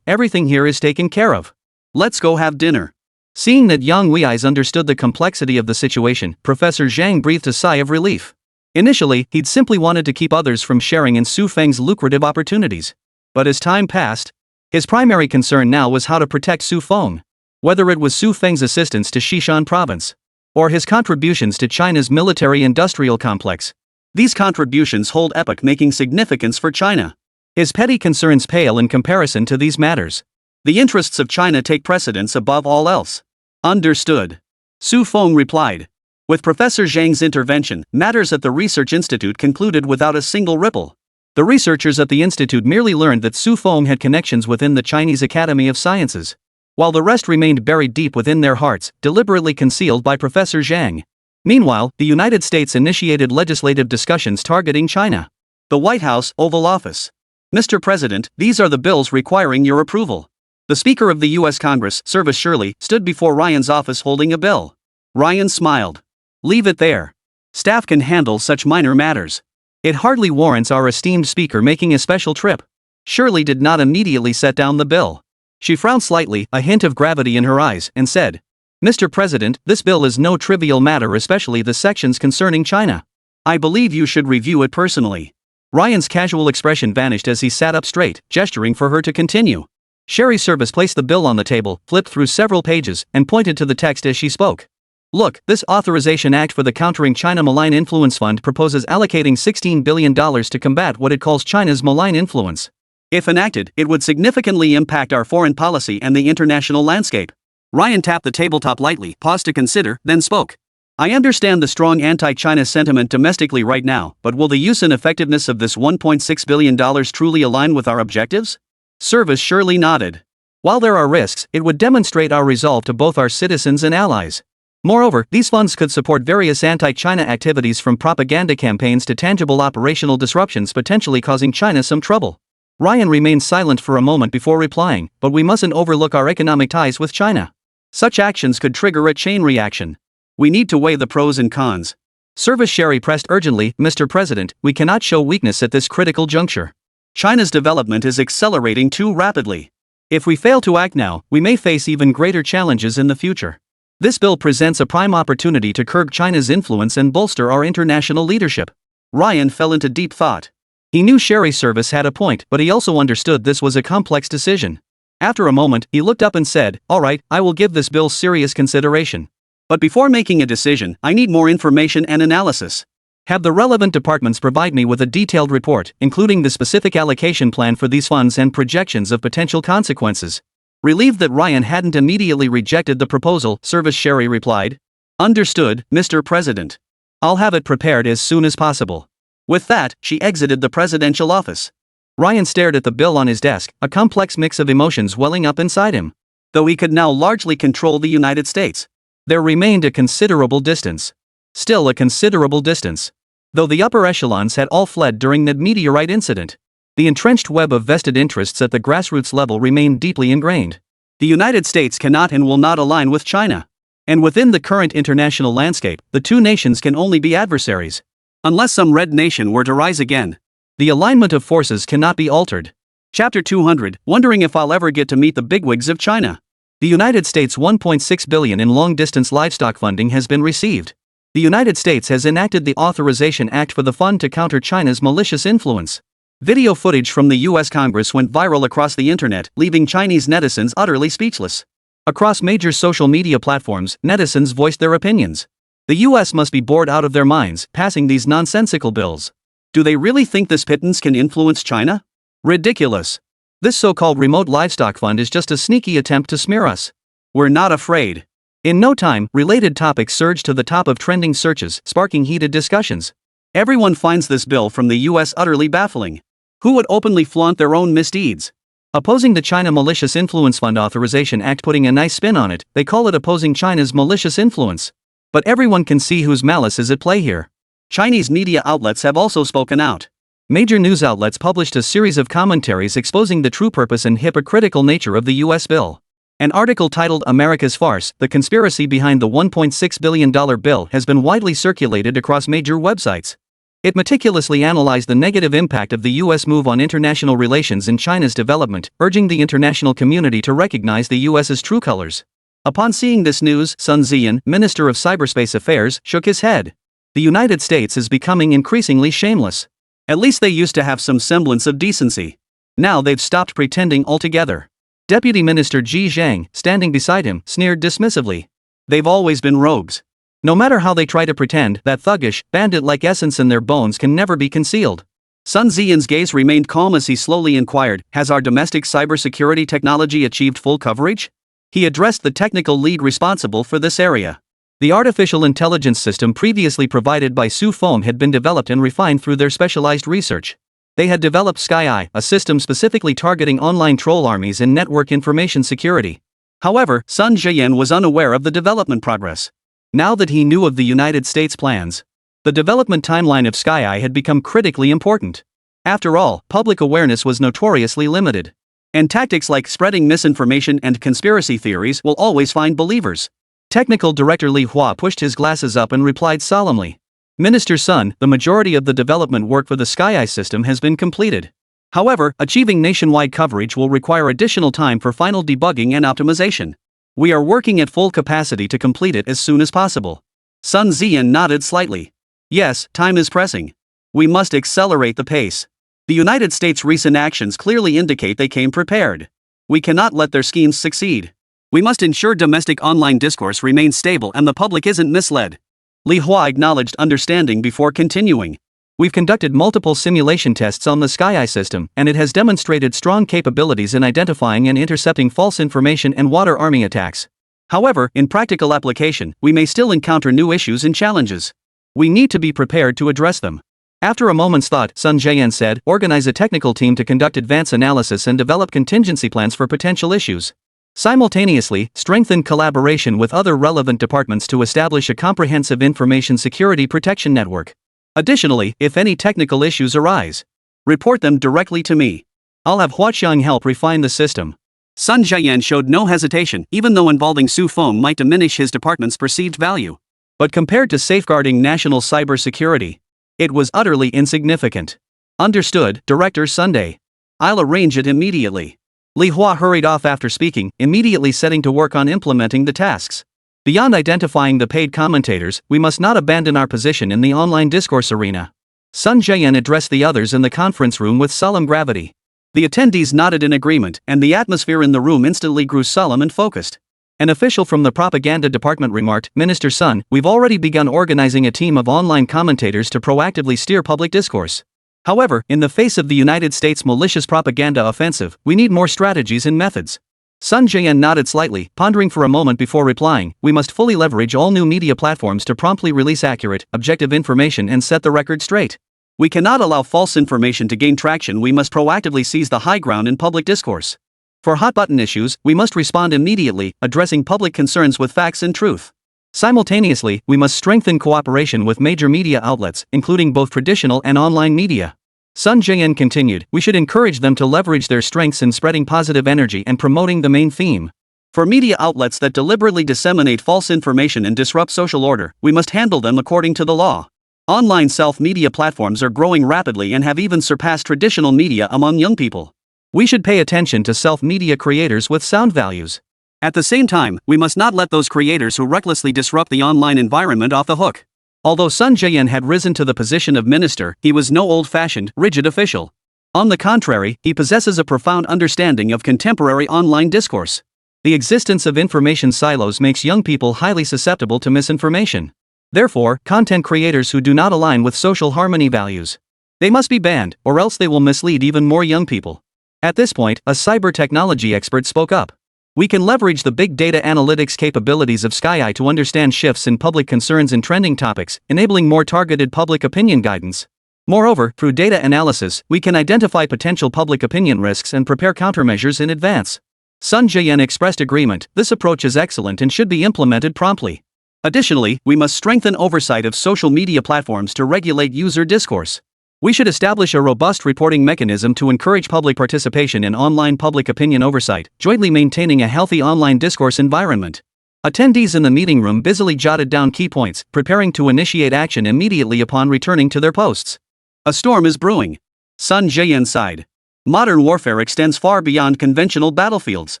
everything here is taken care of. Let's go have dinner. Seeing that Yang Wei's understood the complexity of the situation, Professor Zhang breathed a sigh of relief. Initially, he'd simply wanted to keep others from sharing in Su Feng's lucrative opportunities. But as time passed, his primary concern now was how to protect Su Feng. Whether it was Su Feng's assistance to Xishan province, or his contributions to China's military-industrial complex. These contributions hold epoch-making significance for China. His petty concerns pale in comparison to these matters. The interests of China take precedence above all else. Understood. Su Feng replied. With Professor Zhang's intervention, matters at the Research Institute concluded without a single ripple. The researchers at the institute merely learned that Su Feng had connections within the Chinese Academy of Sciences, while the rest remained buried deep within their hearts, deliberately concealed by Professor Zhang. Meanwhile, the United States initiated legislative discussions targeting China. The White House, Oval Office. Mr. President, these are the bills requiring your approval. The Speaker of the U.S. Congress, Service Shirley, stood before Ryan's office holding a bill. Ryan smiled. Leave it there. Staff can handle such minor matters. It hardly warrants our esteemed speaker making a special trip. Shirley did not immediately set down the bill. She frowned slightly, a hint of gravity in her eyes, and said, Mr. President, this bill is no trivial matter, especially the sections concerning China. I believe you should review it personally. Ryan's casual expression vanished as he sat up straight, gesturing for her to continue. Sherry Service placed the bill on the table, flipped through several pages, and pointed to the text as she spoke. Look, this Authorization Act for the Countering China Malign Influence Fund proposes allocating $16 billion to combat what it calls China's malign influence. If enacted, it would significantly impact our foreign policy and the international landscape. Ryan tapped the tabletop lightly, paused to consider, then spoke. I understand the strong anti-China sentiment domestically right now, but will the use and effectiveness of this $1.6 billion truly align with our objectives? Service surely nodded. While there are risks, it would demonstrate our resolve to both our citizens and allies. Moreover, these funds could support various anti-China activities from propaganda campaigns to tangible operational disruptions, potentially causing China some trouble. Ryan remained silent for a moment before replying, but we mustn't overlook our economic ties with China. Such actions could trigger a chain reaction. We need to weigh the pros and cons. Service Sherry pressed urgently, Mr. President, we cannot show weakness at this critical juncture. China's development is accelerating too rapidly. If we fail to act now, we may face even greater challenges in the future. This bill presents a prime opportunity to curb China's influence and bolster our international leadership. Ryan fell into deep thought. He knew Sherry's service had a point, but he also understood this was a complex decision. After a moment, he looked up and said, "All right, I will give this bill serious consideration. But before making a decision, I need more information and analysis. Have the relevant departments provide me with a detailed report, including the specific allocation plan for these funds and projections of potential consequences." Relieved that Ryan hadn't immediately rejected the proposal, Service Sherry replied, "Understood, Mr. President. I'll have it prepared as soon as possible." With that, she exited the presidential office. Ryan stared at the bill on his desk, a complex mix of emotions welling up inside him. Though he could now largely control the United States, there remained a considerable distance. Still a considerable distance. Though the upper echelons had all fled during the meteorite incident, the entrenched web of vested interests at the grassroots level remained deeply ingrained. The United States cannot and will not align with China. And within the current international landscape, the two nations can only be adversaries. Unless some red nation were to rise again, the alignment of forces cannot be altered. Chapter 200, wondering if I'll ever get to meet the bigwigs of China. The United States' $1.6 billion in long-distance livestock funding has been received. The United States has enacted the Authorization Act for the fund to counter China's malicious influence. Video footage from the US Congress went viral across the internet, leaving Chinese netizens utterly speechless. Across major social media platforms, netizens voiced their opinions. The US must be bored out of their minds, passing these nonsensical bills. Do they really think this pittance can influence China? Ridiculous. This so-called remote livestock fund is just a sneaky attempt to smear us. We're not afraid. In no time, related topics surged to the top of trending searches, sparking heated discussions. Everyone finds this bill from the US utterly baffling. Who would openly flaunt their own misdeeds? Opposing the China Malicious Influence Fund Authorization Act, putting a nice spin on it, they call it opposing China's malicious influence. But everyone can see whose malice is at play here. Chinese media outlets have also spoken out. Major news outlets published a series of commentaries exposing the true purpose and hypocritical nature of the US bill. An article titled "America's Farce: The Conspiracy Behind the $1.6 billion Bill" has been widely circulated across major websites. It meticulously analyzed the negative impact of the US move on international relations and China's development, urging the international community to recognize the US's true colors. Upon seeing this news, Sun Ziyan, Minister of Cyberspace Affairs, shook his head. The United States is becoming increasingly shameless. At least they used to have some semblance of decency. Now they've stopped pretending altogether. Deputy Minister Ji Zhang, standing beside him, sneered dismissively. They've always been rogues. No matter how they try to pretend, that thuggish, bandit-like essence in their bones can never be concealed. Sun Ziyan's gaze remained calm as he slowly inquired, has our domestic cybersecurity technology achieved full coverage? He addressed the technical lead responsible for this area. The artificial intelligence system previously provided by Su-Foam had been developed and refined through their specialized research. They had developed SkyEye, a system specifically targeting online troll armies and network information security. However, Sun Ziyan was unaware of the development progress. Now that he knew of the United States plans, the development timeline of SkyEye had become critically important. After all, public awareness was notoriously limited. And tactics like spreading misinformation and conspiracy theories will always find believers. Technical Director Li Hua pushed his glasses up and replied solemnly. Minister Sun, the majority of the development work for the SkyEye system has been completed. However, achieving nationwide coverage will require additional time for final debugging and optimization. We are working at full capacity to complete it as soon as possible. Sun Ziyan nodded slightly. Yes, time is pressing. We must accelerate the pace. The United States' recent actions clearly indicate they came prepared. We cannot let their schemes succeed. We must ensure domestic online discourse remains stable and the public isn't misled. Li Hua acknowledged understanding before continuing. We've conducted multiple simulation tests on the SkyEye system, and it has demonstrated strong capabilities in identifying and intercepting false information and water army attacks. However, in practical application, we may still encounter new issues and challenges. We need to be prepared to address them. After a moment's thought, Sun Jian said, organize a technical team to conduct advanced analysis and develop contingency plans for potential issues. Simultaneously, strengthen collaboration with other relevant departments to establish a comprehensive information security protection network. Additionally, if any technical issues arise, report them directly to me. I'll have Huaqiang help refine the system. Sun Jian showed no hesitation, even though involving Su Feng might diminish his department's perceived value. But compared to safeguarding national cybersecurity, it was utterly insignificant. Understood, Director Sunday. I'll arrange it immediately. Li Hua hurried off after speaking, immediately setting to work on implementing the tasks. Beyond identifying the paid commentators, we must not abandon our position in the online discourse arena. Sun Jian addressed the others in the conference room with solemn gravity. The attendees nodded in agreement, and the atmosphere in the room instantly grew solemn and focused. An official from the propaganda department remarked, "Minister Sun, we've already begun organizing a team of online commentators to proactively steer public discourse. However, in the face of the United States' malicious propaganda offensive, we need more strategies and methods." Sun Jian nodded slightly, pondering for a moment before replying, "We must fully leverage all new media platforms to promptly release accurate, objective information and set the record straight. We cannot allow false information to gain traction. We must proactively seize the high ground in public discourse. For hot-button issues, we must respond immediately, addressing public concerns with facts and truth. Simultaneously, we must strengthen cooperation with major media outlets, including both traditional and online media." Sun Jian continued, "We should encourage them to leverage their strengths in spreading positive energy and promoting the main theme. For media outlets that deliberately disseminate false information and disrupt social order, we must handle them according to the law. Online self-media platforms are growing rapidly and have even surpassed traditional media among young people. We should pay attention to self-media creators with sound values. At the same time, we must not let those creators who recklessly disrupt the online environment off the hook." Although Sun Jian had risen to the position of minister, he was no old-fashioned, rigid official. On the contrary, he possesses a profound understanding of contemporary online discourse. The existence of information silos makes young people highly susceptible to misinformation. Therefore, content creators who do not align with social harmony values, they must be banned, or else they will mislead even more young people. At this point, a cyber technology expert spoke up. "We can leverage the big data analytics capabilities of SkyEye to understand shifts in public concerns and trending topics, enabling more targeted public opinion guidance. Moreover, through data analysis, we can identify potential public opinion risks and prepare countermeasures in advance." Sun Jian expressed agreement. "This approach is excellent and should be implemented promptly. Additionally, we must strengthen oversight of social media platforms to regulate user discourse. We should establish a robust reporting mechanism to encourage public participation in online public opinion oversight, jointly maintaining a healthy online discourse environment." Attendees in the meeting room busily jotted down key points, preparing to initiate action immediately upon returning to their posts. "A storm is brewing." Sun Jian sighed. "Modern warfare extends far beyond conventional battlefields.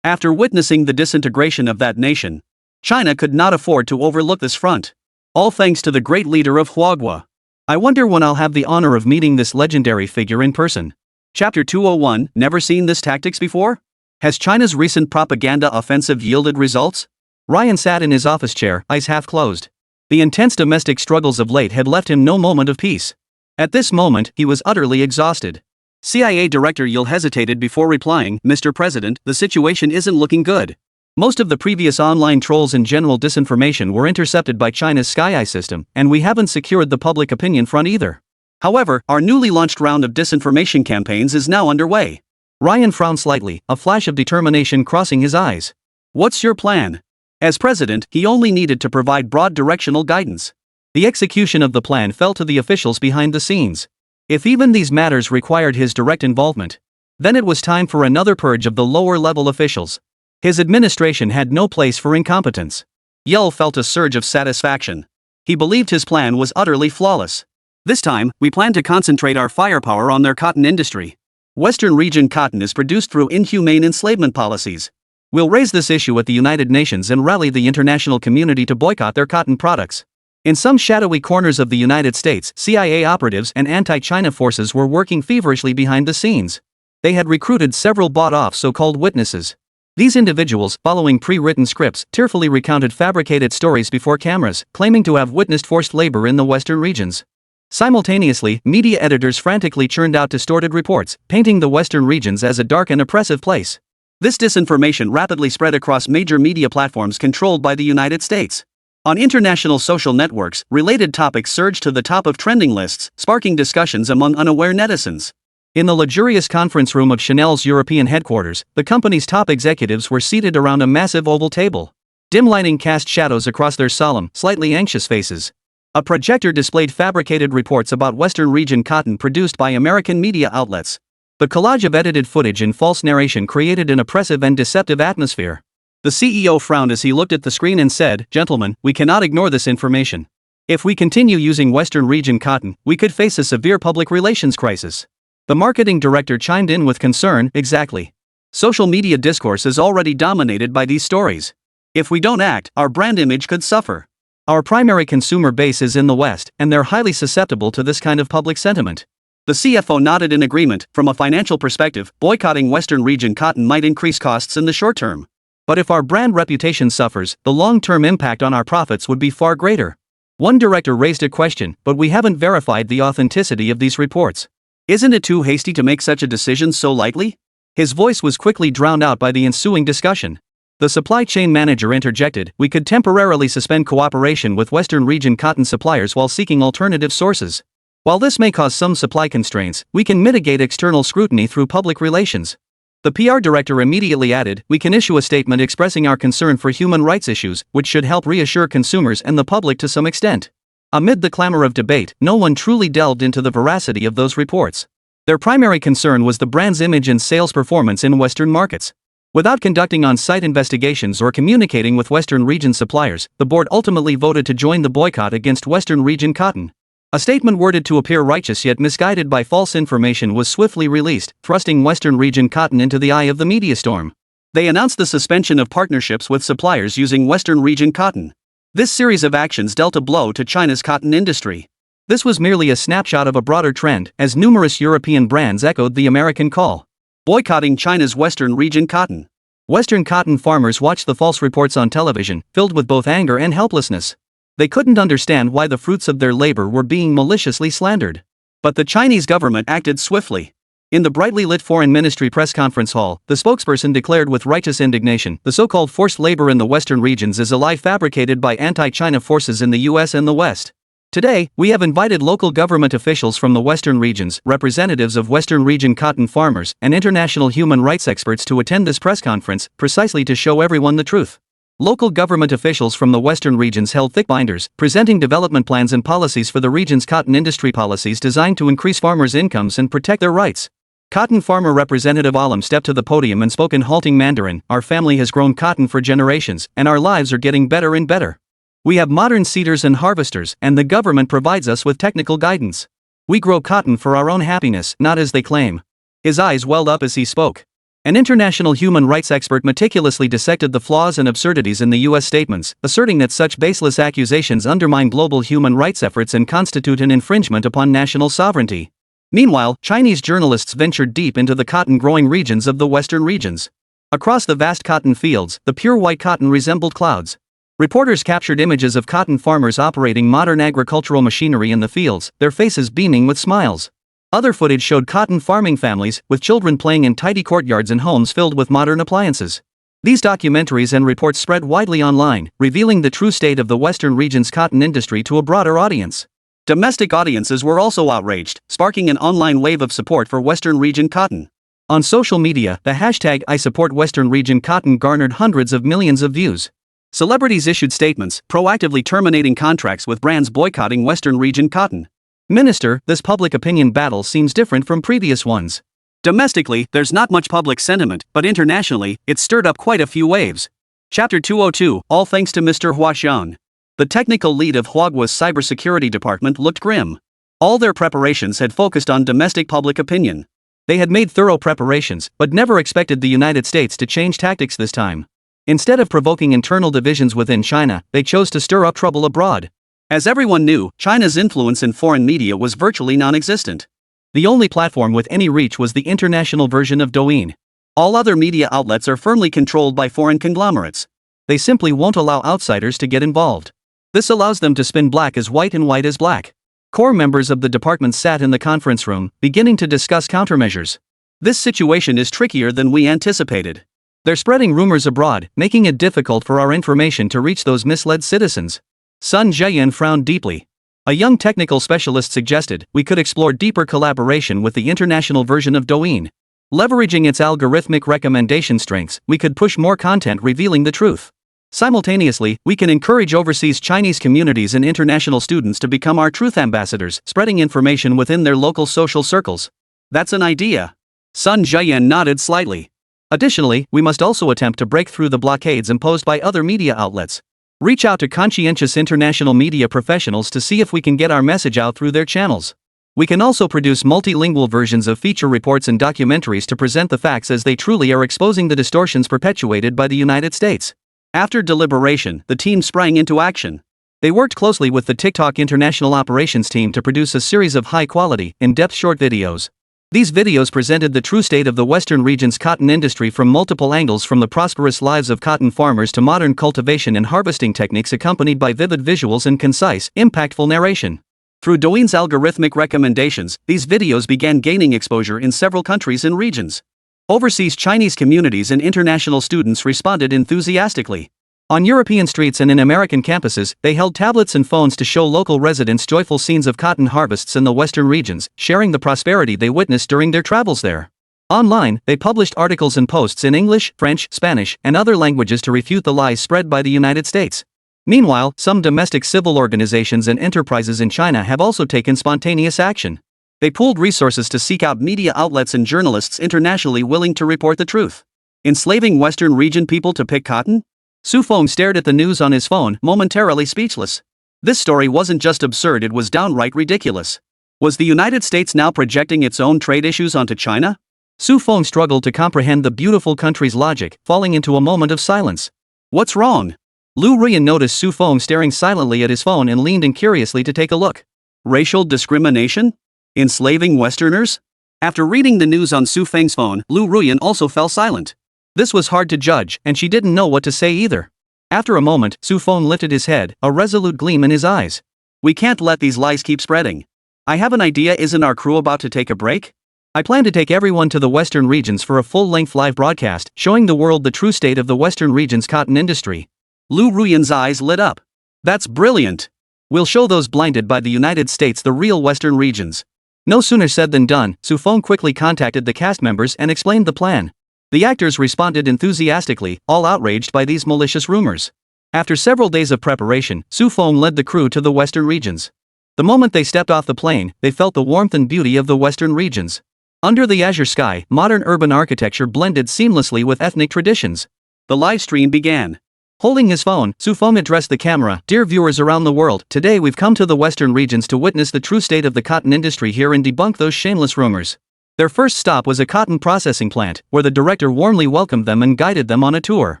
After witnessing the disintegration of that nation, China could not afford to overlook this front. All thanks to the great leader of Huagua. I wonder when I'll have the honor of meeting this legendary figure in person." Chapter 201, Never seen this tactics before? Has China's recent propaganda offensive yielded results? Ryan sat in his office chair, eyes half closed. The intense domestic struggles of late had left him no moment of peace. At this moment, he was utterly exhausted. CIA Director Yil hesitated before replying, "Mr. President, the situation isn't looking good. Most of the previous online trolls and general disinformation were intercepted by China's SkyEye system, and we haven't secured the public opinion front either. However, our newly launched round of disinformation campaigns is now underway." Ryan frowned slightly, a flash of determination crossing his eyes. "What's your plan?" As president, he only needed to provide broad directional guidance. The execution of the plan fell to the officials behind the scenes. If even these matters required his direct involvement, then it was time for another purge of the lower-level officials. His administration had no place for incompetence. Yell felt a surge of satisfaction. He believed his plan was utterly flawless. "This time, we plan to concentrate our firepower on their cotton industry. Western region cotton is produced through inhumane enslavement policies. We'll raise this issue at the United Nations and rally the international community to boycott their cotton products." In some shadowy corners of the United States, CIA operatives and anti-China forces were working feverishly behind the scenes. They had recruited several bought-off so-called witnesses. These individuals, following pre-written scripts, tearfully recounted fabricated stories before cameras, claiming to have witnessed forced labor in the western regions. Simultaneously, media editors frantically churned out distorted reports, painting the western regions as a dark and oppressive place. This disinformation rapidly spread across major media platforms controlled by the United States. On international social networks, related topics surged to the top of trending lists, sparking discussions among unaware netizens. In the luxurious conference room of Chanel's European headquarters, the company's top executives were seated around a massive oval table. Dim lighting cast shadows across their solemn, slightly anxious faces. A projector displayed fabricated reports about Western region cotton produced by American media outlets. The collage of edited footage and false narration created an oppressive and deceptive atmosphere. The CEO frowned as he looked at the screen and said, "Gentlemen, we cannot ignore this information. If we continue using Western region cotton, we could face a severe public relations crisis." The marketing director chimed in with concern, "Exactly. Social media discourse is already dominated by these stories. If we don't act, our brand image could suffer. Our primary consumer base is in the West, and they're highly susceptible to this kind of public sentiment." The CFO nodded in agreement. From a financial perspective, boycotting Western region cotton might increase costs in the short term. But if our brand reputation suffers, the long-term impact on our profits would be far greater. One director raised a question, "But we haven't verified the authenticity of these reports. Isn't it too hasty to make such a decision so lightly?" His voice was quickly drowned out by the ensuing discussion. The supply chain manager interjected, "We could temporarily suspend cooperation with Western region cotton suppliers while seeking alternative sources. While this may cause some supply constraints, we can mitigate external scrutiny through public relations." The PR director immediately added, "We can issue a statement expressing our concern for human rights issues, which should help reassure consumers and the public to some extent." Amid the clamor of debate, no one truly delved into the veracity of those reports. Their primary concern was the brand's image and sales performance in Western markets. Without conducting on-site investigations or communicating with Western region suppliers, the board ultimately voted to join the boycott against Western region cotton. A statement worded to appear righteous yet misguided by false information was swiftly released, thrusting Western region cotton into the eye of the media storm. They announced the suspension of partnerships with suppliers using Western region cotton. This series of actions dealt a blow to China's cotton industry. This was merely a snapshot of a broader trend, as numerous European brands echoed the American call. Boycotting China's Western region cotton. Western cotton farmers watched the false reports on television, filled with both anger and helplessness. They couldn't understand why the fruits of their labor were being maliciously slandered. But the Chinese government acted swiftly. In the brightly lit Foreign Ministry press conference hall, the spokesperson declared with righteous indignation, "The so-called forced labor in the Western regions is a lie fabricated by anti-China forces in the US and the West. Today, we have invited local government officials from the Western regions, representatives of Western region cotton farmers, and international human rights experts to attend this press conference, precisely to show everyone the truth." Local government officials from the Western regions held thick binders, presenting development plans and policies for the region's cotton industry, policies designed to increase farmers' incomes and protect their rights. Cotton farmer representative Alam stepped to the podium and spoke in halting Mandarin, "Our family has grown cotton for generations, and our lives are getting better and better. We have modern seeders and harvesters, and the government provides us with technical guidance. We grow cotton for our own happiness, not as they claim." His eyes welled up as he spoke. An international human rights expert meticulously dissected the flaws and absurdities in the U.S. statements, asserting that such baseless accusations undermine global human rights efforts and constitute an infringement upon national sovereignty. Meanwhile, Chinese journalists ventured deep into the cotton-growing regions of the Western regions. Across the vast cotton fields, the pure white cotton resembled clouds. Reporters captured images of cotton farmers operating modern agricultural machinery in the fields, their faces beaming with smiles. Other footage showed cotton farming families, with children playing in tidy courtyards and homes filled with modern appliances. These documentaries and reports spread widely online, revealing the true state of the Western region's cotton industry to a broader audience. Domestic audiences were also outraged, sparking an online wave of support for Western region cotton. On social media, the hashtag #ISupportWesternRegionCotton garnered hundreds of millions of views. Celebrities issued statements, proactively terminating contracts with brands boycotting Western region cotton. Minister, this public opinion battle seems different from previous ones. Domestically, there's not much public sentiment, but internationally, it's stirred up quite a few waves. Chapter 202, all thanks to Mr. Hua Xian. The technical lead of Huagua's cybersecurity department looked grim. All their preparations had focused on domestic public opinion. They had made thorough preparations, but never expected the United States to change tactics this time. Instead of provoking internal divisions within China, they chose to stir up trouble abroad. As everyone knew, China's influence in foreign media was virtually non-existent. The only platform with any reach was the international version of Douyin. All other media outlets are firmly controlled by foreign conglomerates. They simply won't allow outsiders to get involved. This allows them to spin black as white and white as black. Core members of the department sat in the conference room, beginning to discuss countermeasures. This situation is trickier than we anticipated. They're spreading rumors abroad, making it difficult for our information to reach those misled citizens. Sun Zheyan frowned deeply. A young technical specialist suggested, "We could explore deeper collaboration with the international version of Douyin. Leveraging its algorithmic recommendation strengths, we could push more content revealing the truth. Simultaneously, we can encourage overseas Chinese communities and international students to become our truth ambassadors, spreading information within their local social circles." That's an idea. Sun Jian nodded slightly. Additionally, we must also attempt to break through the blockades imposed by other media outlets. Reach out to conscientious international media professionals to see if we can get our message out through their channels. We can also produce multilingual versions of feature reports and documentaries to present the facts as they truly are, exposing the distortions perpetuated by the United States. After deliberation, the team sprang into action. They worked closely with the TikTok International Operations team to produce a series of high-quality, in-depth short videos. These videos presented the true state of the Western region's cotton industry from multiple angles, from the prosperous lives of cotton farmers to modern cultivation and harvesting techniques, accompanied by vivid visuals and concise, impactful narration. Through Douyin's algorithmic recommendations, these videos began gaining exposure in several countries and regions. Overseas Chinese communities and international students responded enthusiastically. On European streets and in American campuses, they held tablets and phones to show local residents joyful scenes of cotton harvests in the western regions, sharing the prosperity they witnessed during their travels there. Online, they published articles and posts in English, French, Spanish, and other languages to refute the lies spread by the United States. Meanwhile, some domestic civil organizations and enterprises in China have also taken spontaneous action. They pooled resources to seek out media outlets and journalists internationally willing to report the truth. Enslaving Western region people to pick cotton? Su Feng stared at the news on his phone, momentarily speechless. This story wasn't just absurd, it was downright ridiculous. Was the United States now projecting its own trade issues onto China? Su Feng struggled to comprehend the beautiful country's logic, falling into a moment of silence. What's wrong? Lu Ruyan noticed Su Feng staring silently at his phone and leaned in curiously to take a look. Racial discrimination? Enslaving Westerners? After reading the news on Su Feng's phone, Lu Ruyan also fell silent. This was hard to judge, and she didn't know what to say either. After a moment, Su Feng lifted his head, a resolute gleam in his eyes. We can't let these lies keep spreading. I have an idea. Isn't our crew about to take a break? I plan to take everyone to the Western regions for a full-length live broadcast, showing the world the true state of the Western region's cotton industry. Lu Ruyan's eyes lit up. That's brilliant. We'll show those blinded by the United States the real Western regions. No sooner said than done. Su Feng quickly contacted the cast members and explained the plan. The actors responded enthusiastically, all outraged by these malicious rumors. After several days of preparation, Su Feng led the crew to the Western regions. The moment they stepped off the plane, they felt the warmth and beauty of the Western regions. Under the azure sky, modern urban architecture blended seamlessly with ethnic traditions. The live stream began. Holding his phone, Su Feng addressed the camera. Dear viewers around the world, today we've come to the Western regions to witness the true state of the cotton industry here and debunk those shameless rumors. Their first stop was a cotton processing plant, where the director warmly welcomed them and guided them on a tour.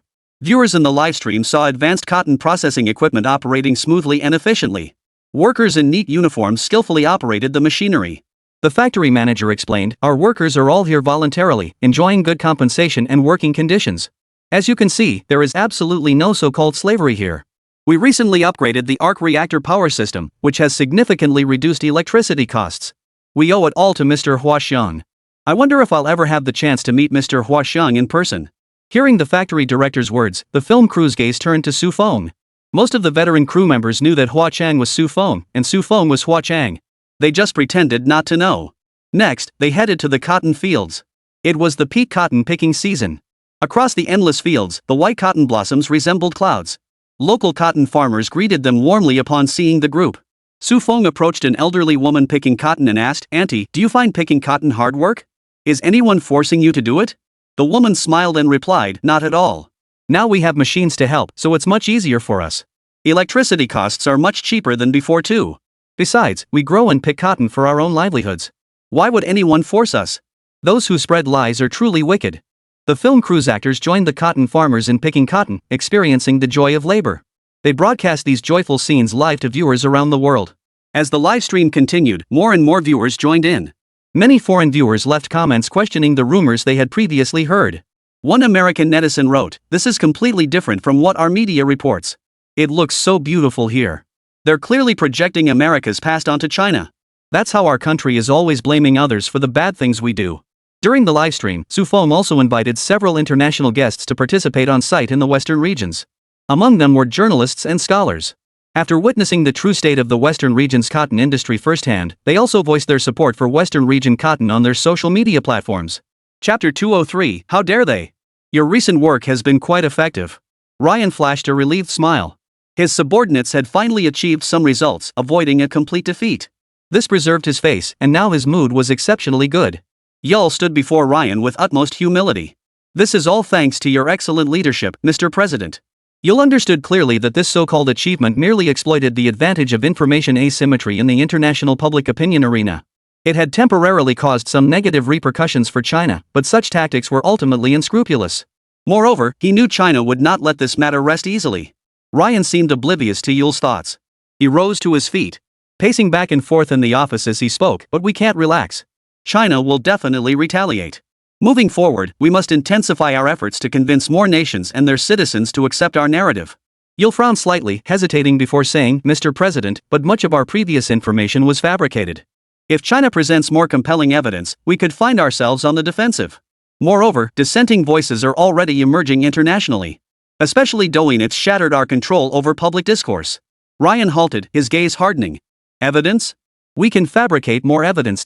Viewers in the livestream saw advanced cotton processing equipment operating smoothly and efficiently. Workers in neat uniforms skillfully operated the machinery. The factory manager explained, our workers are all here voluntarily, enjoying good compensation and working conditions. As you can see, there is absolutely no so-called slavery here. We recently upgraded the arc reactor power system, which has significantly reduced electricity costs. We owe it all to Mr. Hua Xiang. I wonder if I'll ever have the chance to meet Mr. Hua Xiang in person. Hearing the factory director's words, the film crew's gaze turned to Su Feng. Most of the veteran crew members knew that Hua Chang was Su Feng, and Su Feng was Hua Chang. They just pretended not to know. Next, they headed to the cotton fields. It was the peak cotton picking season. Across the endless fields, the white cotton blossoms resembled clouds. Local cotton farmers greeted them warmly upon seeing the group. Su Feng approached an elderly woman picking cotton and asked, Auntie, do you find picking cotton hard work? Is anyone forcing you to do it? The woman smiled and replied, not at all. Now we have machines to help, so it's much easier for us. Electricity costs are much cheaper than before too. Besides, we grow and pick cotton for our own livelihoods. Why would anyone force us? Those who spread lies are truly wicked. The film crew's actors joined the cotton farmers in picking cotton, experiencing the joy of labor. They broadcast these joyful scenes live to viewers around the world. As the live stream continued, more and more viewers joined in. Many foreign viewers left comments questioning the rumors they had previously heard. One American netizen wrote, "This is completely different from what our media reports. It looks so beautiful here. They're clearly projecting America's past onto China." That's how our country is always blaming others for the bad things we do. During the livestream, Su Feng also invited several international guests to participate on site in the Western regions. Among them were journalists and scholars. After witnessing the true state of the Western region's cotton industry firsthand, they also voiced their support for Western region cotton on their social media platforms. Chapter 203, How dare they? Your recent work has been quite effective. Ryan flashed a relieved smile. His subordinates had finally achieved some results, avoiding a complete defeat. This preserved his face, and now his mood was exceptionally good. Yul stood before Ryan with utmost humility. This is all thanks to your excellent leadership, Mr. President. Yul understood clearly that this so-called achievement merely exploited the advantage of information asymmetry in the international public opinion arena. It had temporarily caused some negative repercussions for China, but such tactics were ultimately unscrupulous. Moreover, he knew China would not let this matter rest easily. Ryan seemed oblivious to Yul's thoughts. He rose to his feet, pacing back and forth in the office as he spoke. But we can't relax. China will definitely retaliate. Moving forward, we must intensify our efforts to convince more nations and their citizens to accept our narrative. Yul frowned slightly, hesitating before saying, Mr. President, but much of our previous information was fabricated. If China presents more compelling evidence, we could find ourselves on the defensive. Moreover, dissenting voices are already emerging internationally. Especially Douyin, it's shattered our control over public discourse. Ryan halted, his gaze hardening. Evidence? We can fabricate more evidence.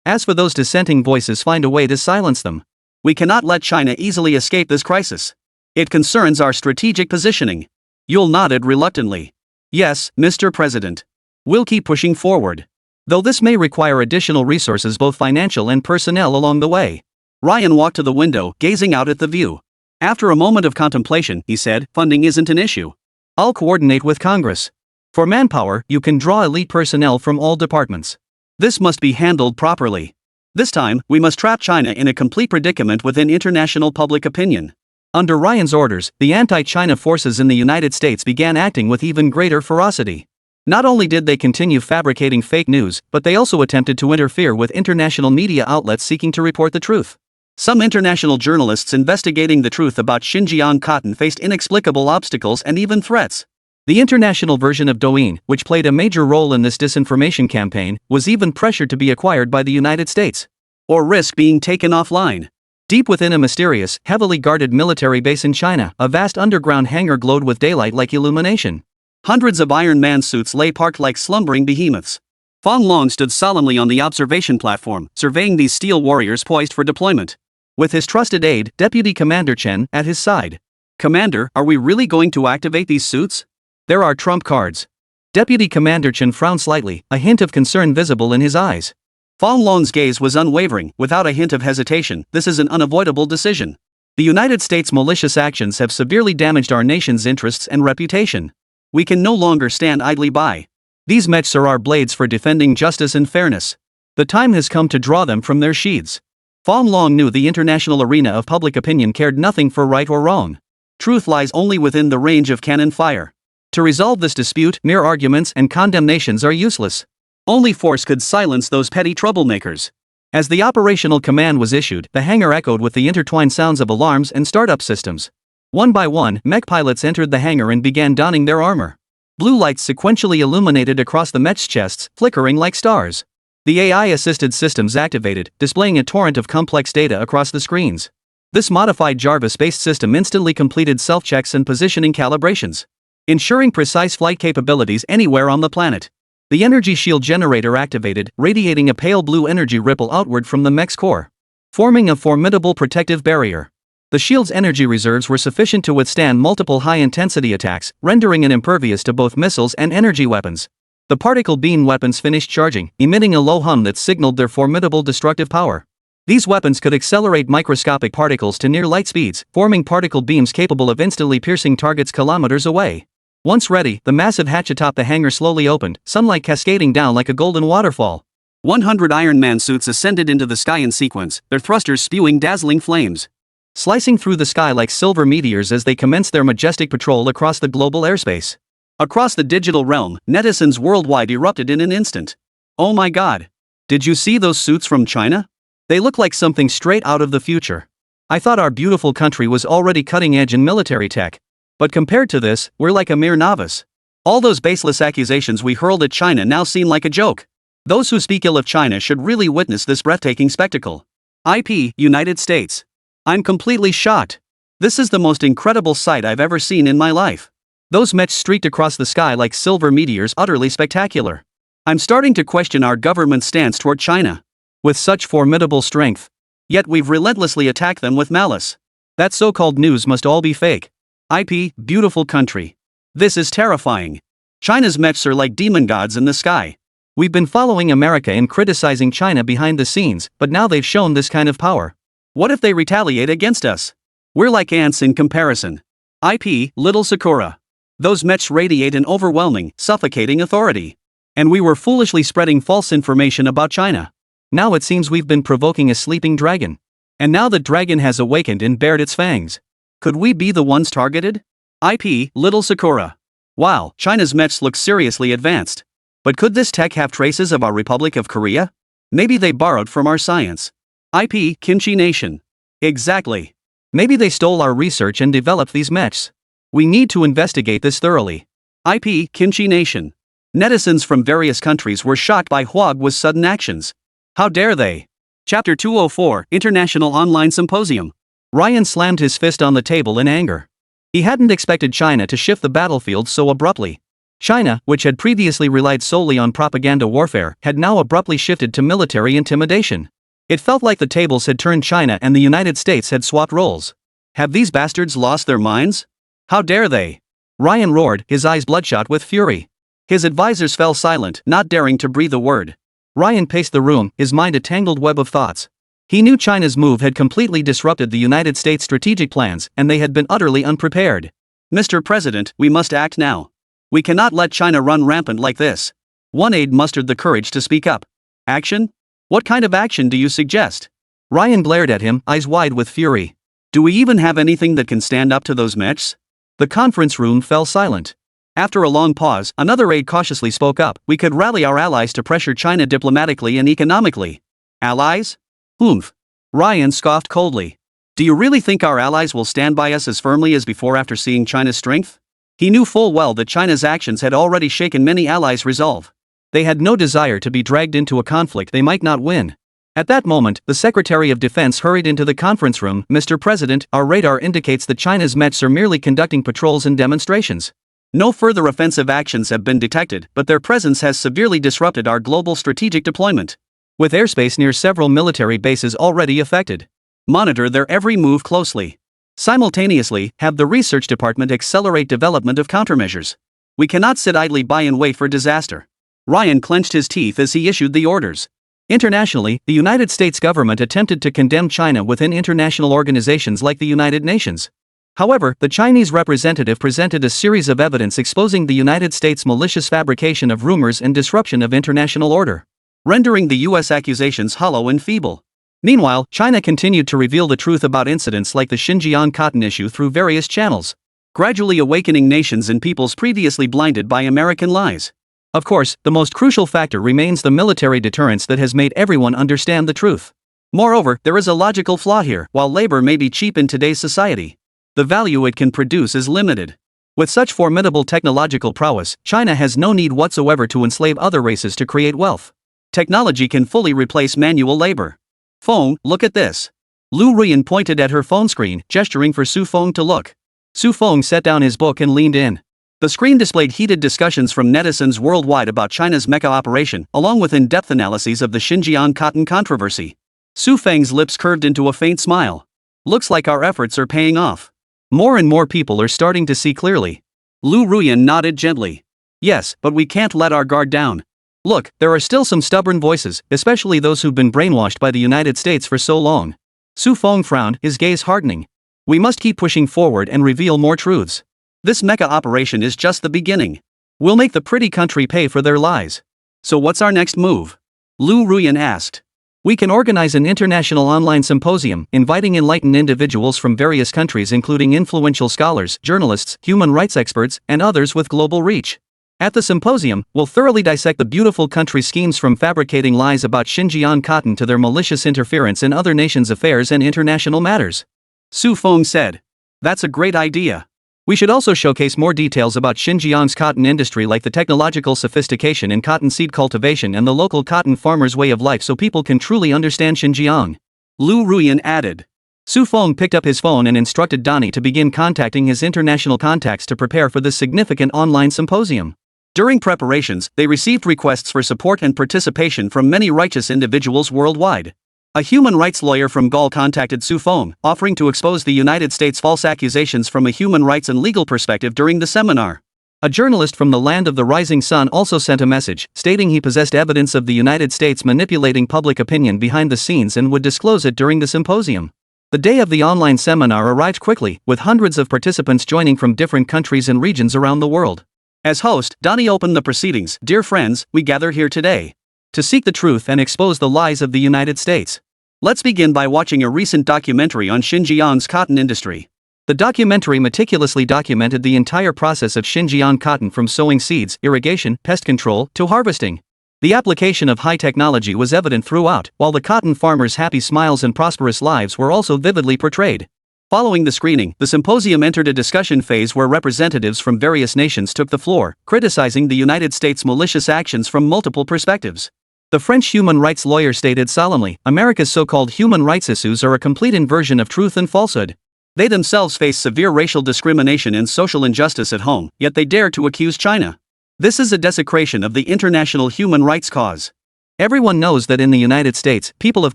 As for those dissenting voices, find a way to silence them. We cannot let China easily escape this crisis. It concerns our strategic positioning. Yul nodded reluctantly. Yes, Mr. President. We'll keep pushing forward. Though this may require additional resources, both financial and personnel, along the way. Ryan walked to the window, gazing out at the view. After a moment of contemplation, he said, funding isn't an issue. I'll coordinate with Congress. For manpower, you can draw elite personnel from all departments. This must be handled properly. This time, we must trap China in a complete predicament within international public opinion. Under Ryan's orders, the anti-China forces in the United States began acting with even greater ferocity. Not only did they continue fabricating fake news, but they also attempted to interfere with international media outlets seeking to report the truth. Some international journalists investigating the truth about Xinjiang cotton faced inexplicable obstacles and even threats. The international version of Douyin, which played a major role in this disinformation campaign, was even pressured to be acquired by the United States, or risk being taken offline. Deep within a mysterious, heavily guarded military base in China, a vast underground hangar glowed with daylight-like illumination. Hundreds of Iron Man suits lay parked like slumbering behemoths. Fong Long stood solemnly on the observation platform, surveying these steel warriors poised for deployment. With his trusted aide, Deputy Commander Chen, at his side. Commander, are we really going to activate these suits? There are trump cards. Deputy Commander Chen frowned slightly, a hint of concern visible in his eyes. Fong Long's gaze was unwavering, without a hint of hesitation. This is an unavoidable decision. The United States' malicious actions have severely damaged our nation's interests and reputation. We can no longer stand idly by. These mechs are our blades for defending justice and fairness. The time has come to draw them from their sheaths. Fong Long knew the international arena of public opinion cared nothing for right or wrong. Truth lies only within the range of cannon fire. To resolve this dispute, mere arguments and condemnations are useless. Only force could silence those petty troublemakers. As the operational command was issued, the hangar echoed with the intertwined sounds of alarms and startup systems. One by one, mech pilots entered the hangar and began donning their armor. Blue lights sequentially illuminated across the mech's chests, flickering like stars. The AI-assisted systems activated, displaying a torrent of complex data across the screens. This modified Jarvis-based system instantly completed self-checks and positioning calibrations, ensuring precise flight capabilities anywhere on the planet. The energy shield generator activated, radiating a pale blue energy ripple outward from the mech's core, forming a formidable protective barrier. The shield's energy reserves were sufficient to withstand multiple high-intensity attacks, rendering it impervious to both missiles and energy weapons. The particle beam weapons finished charging, emitting a low hum that signaled their formidable destructive power. These weapons could accelerate microscopic particles to near light speeds, forming particle beams capable of instantly piercing targets kilometers away. Once ready, the massive hatch atop the hangar slowly opened, sunlight cascading down like a golden waterfall. 100 Iron Man suits ascended into the sky in sequence, their thrusters spewing dazzling flames, slicing through the sky like silver meteors as they commenced their majestic patrol across the global airspace. Across the digital realm, netizens worldwide erupted in an instant. Oh my god! Did you see those suits from China? They look like something straight out of the future. I thought our beautiful country was already cutting edge in military tech. But compared to this, we're like a mere novice. All those baseless accusations we hurled at China now seem like a joke. Those who speak ill of China should really witness this breathtaking spectacle. IP, United States. I'm completely shocked. This is the most incredible sight I've ever seen in my life. Those mechs streaked across the sky like silver meteors, utterly spectacular. I'm starting to question our government's stance toward China. With such formidable strength. Yet we've relentlessly attacked them with malice. That so-called news must all be fake. IP, beautiful country. This is terrifying. China's mechs are like demon gods in the sky. We've been following America and criticizing China behind the scenes, but now they've shown this kind of power. What if they retaliate against us? We're like ants in comparison. IP, Little Sakura. Those mechs radiate an overwhelming, suffocating authority. And we were foolishly spreading false information about China. Now it seems we've been provoking a sleeping dragon. And now the dragon has awakened and bared its fangs. Could we be the ones targeted? IP, Little Sakura. Wow, China's mechs look seriously advanced. But could this tech have traces of our Republic of Korea? Maybe they borrowed from our science. IP, Kimchi Nation. Exactly. Maybe they stole our research and developed these mechs. We need to investigate this thoroughly. IP, Kimchi Nation. Netizens from various countries were shocked by Huawei's sudden actions. How dare they? Chapter 204, International Online Symposium. Ryan slammed his fist on the table in anger. He hadn't expected China to shift the battlefield so abruptly. China, which had previously relied solely on propaganda warfare, had now abruptly shifted to military intimidation. It felt like the tables had turned. China and the United States had swapped roles. Have these bastards lost their minds? How dare they? Ryan roared, his eyes bloodshot with fury. His advisors fell silent, not daring to breathe a word. Ryan paced the room, his mind a tangled web of thoughts. He knew China's move had completely disrupted the United States' strategic plans, and they had been utterly unprepared. Mr. President, we must act now. We cannot let China run rampant like this. One aide mustered the courage to speak up. Action? What kind of action do you suggest? Ryan glared at him, eyes wide with fury. Do we even have anything that can stand up to those mechs? The conference room fell silent. After a long pause, another aide cautiously spoke up. We could rally our allies to pressure China diplomatically and economically. Allies? Oomph. Ryan scoffed coldly. Do you really think our allies will stand by us as firmly as before after seeing China's strength? He knew full well that China's actions had already shaken many allies' resolve. They had no desire to be dragged into a conflict they might not win. At that moment, the Secretary of Defense hurried into the conference room. Mr. President, our radar indicates that China's mechs are merely conducting patrols and demonstrations. No further offensive actions have been detected, but their presence has severely disrupted our global strategic deployment. With airspace near several military bases already affected. Monitor their every move closely. Simultaneously, have the research department accelerate development of countermeasures. We cannot sit idly by and wait for disaster. Ryan clenched his teeth as he issued the orders. Internationally, the United States government attempted to condemn China within international organizations like the United Nations. However, the Chinese representative presented a series of evidence exposing the United States' malicious fabrication of rumors and disruption of international order, rendering the U.S. accusations hollow and feeble. Meanwhile, China continued to reveal the truth about incidents like the Xinjiang cotton issue through various channels, gradually awakening nations and peoples previously blinded by American lies. Of course, the most crucial factor remains the military deterrence that has made everyone understand the truth. Moreover, there is a logical flaw here. While labor may be cheap in today's society, the value it can produce is limited. With such formidable technological prowess, China has no need whatsoever to enslave other races to create wealth. Technology can fully replace manual labor. Feng, look at this. Lu Ruyan pointed at her phone screen, gesturing for Su Feng to look. Su Feng set down his book and leaned in. The screen displayed heated discussions from netizens worldwide about China's mecha operation, along with in-depth analyses of the Xinjiang cotton controversy. Su Feng's lips curved into a faint smile. Looks like our efforts are paying off. More and more people are starting to see clearly. Lu Ruyan nodded gently. Yes, but we can't let our guard down. Look, there are still some stubborn voices, especially those who've been brainwashed by the United States for so long. Su Feng frowned, his gaze hardening. We must keep pushing forward and reveal more truths. This mecha operation is just the beginning. We'll make the pretty country pay for their lies. So what's our next move? Lu Ruyan asked. We can organize an international online symposium, inviting enlightened individuals from various countries including influential scholars, journalists, human rights experts, and others with global reach. At the symposium, we'll thoroughly dissect the beautiful country's schemes from fabricating lies about Xinjiang cotton to their malicious interference in other nations' affairs and international matters. Su Feng said. That's a great idea. We should also showcase more details about Xinjiang's cotton industry, like the technological sophistication in cotton seed cultivation and the local cotton farmers' way of life, so people can truly understand Xinjiang. Lu Ruyan added. Su Feng picked up his phone and instructed Donnie to begin contacting his international contacts to prepare for this significant online symposium. During preparations, they received requests for support and participation from many righteous individuals worldwide. A human rights lawyer from Gaul contacted Su Feng, offering to expose the United States' false accusations from a human rights and legal perspective during the seminar. A journalist from the land of the rising sun also sent a message, stating he possessed evidence of the United States manipulating public opinion behind the scenes and would disclose it during the symposium. The day of the online seminar arrived quickly, with hundreds of participants joining from different countries and regions around the world. As host, Donnie opened the proceedings. Dear friends, we gather here today to seek the truth and expose the lies of the United States. Let's begin by watching a recent documentary on Xinjiang's cotton industry. The documentary meticulously documented the entire process of Xinjiang cotton from sowing seeds, irrigation, pest control, to harvesting. The application of high technology was evident throughout, while the cotton farmers' happy smiles and prosperous lives were also vividly portrayed. Following the screening, the symposium entered a discussion phase where representatives from various nations took the floor, criticizing the United States' malicious actions from multiple perspectives. The French human rights lawyer stated solemnly, America's so-called human rights issues are a complete inversion of truth and falsehood. They themselves face severe racial discrimination and social injustice at home, yet they dare to accuse China. This is a desecration of the international human rights cause. Everyone knows that in the United States, people of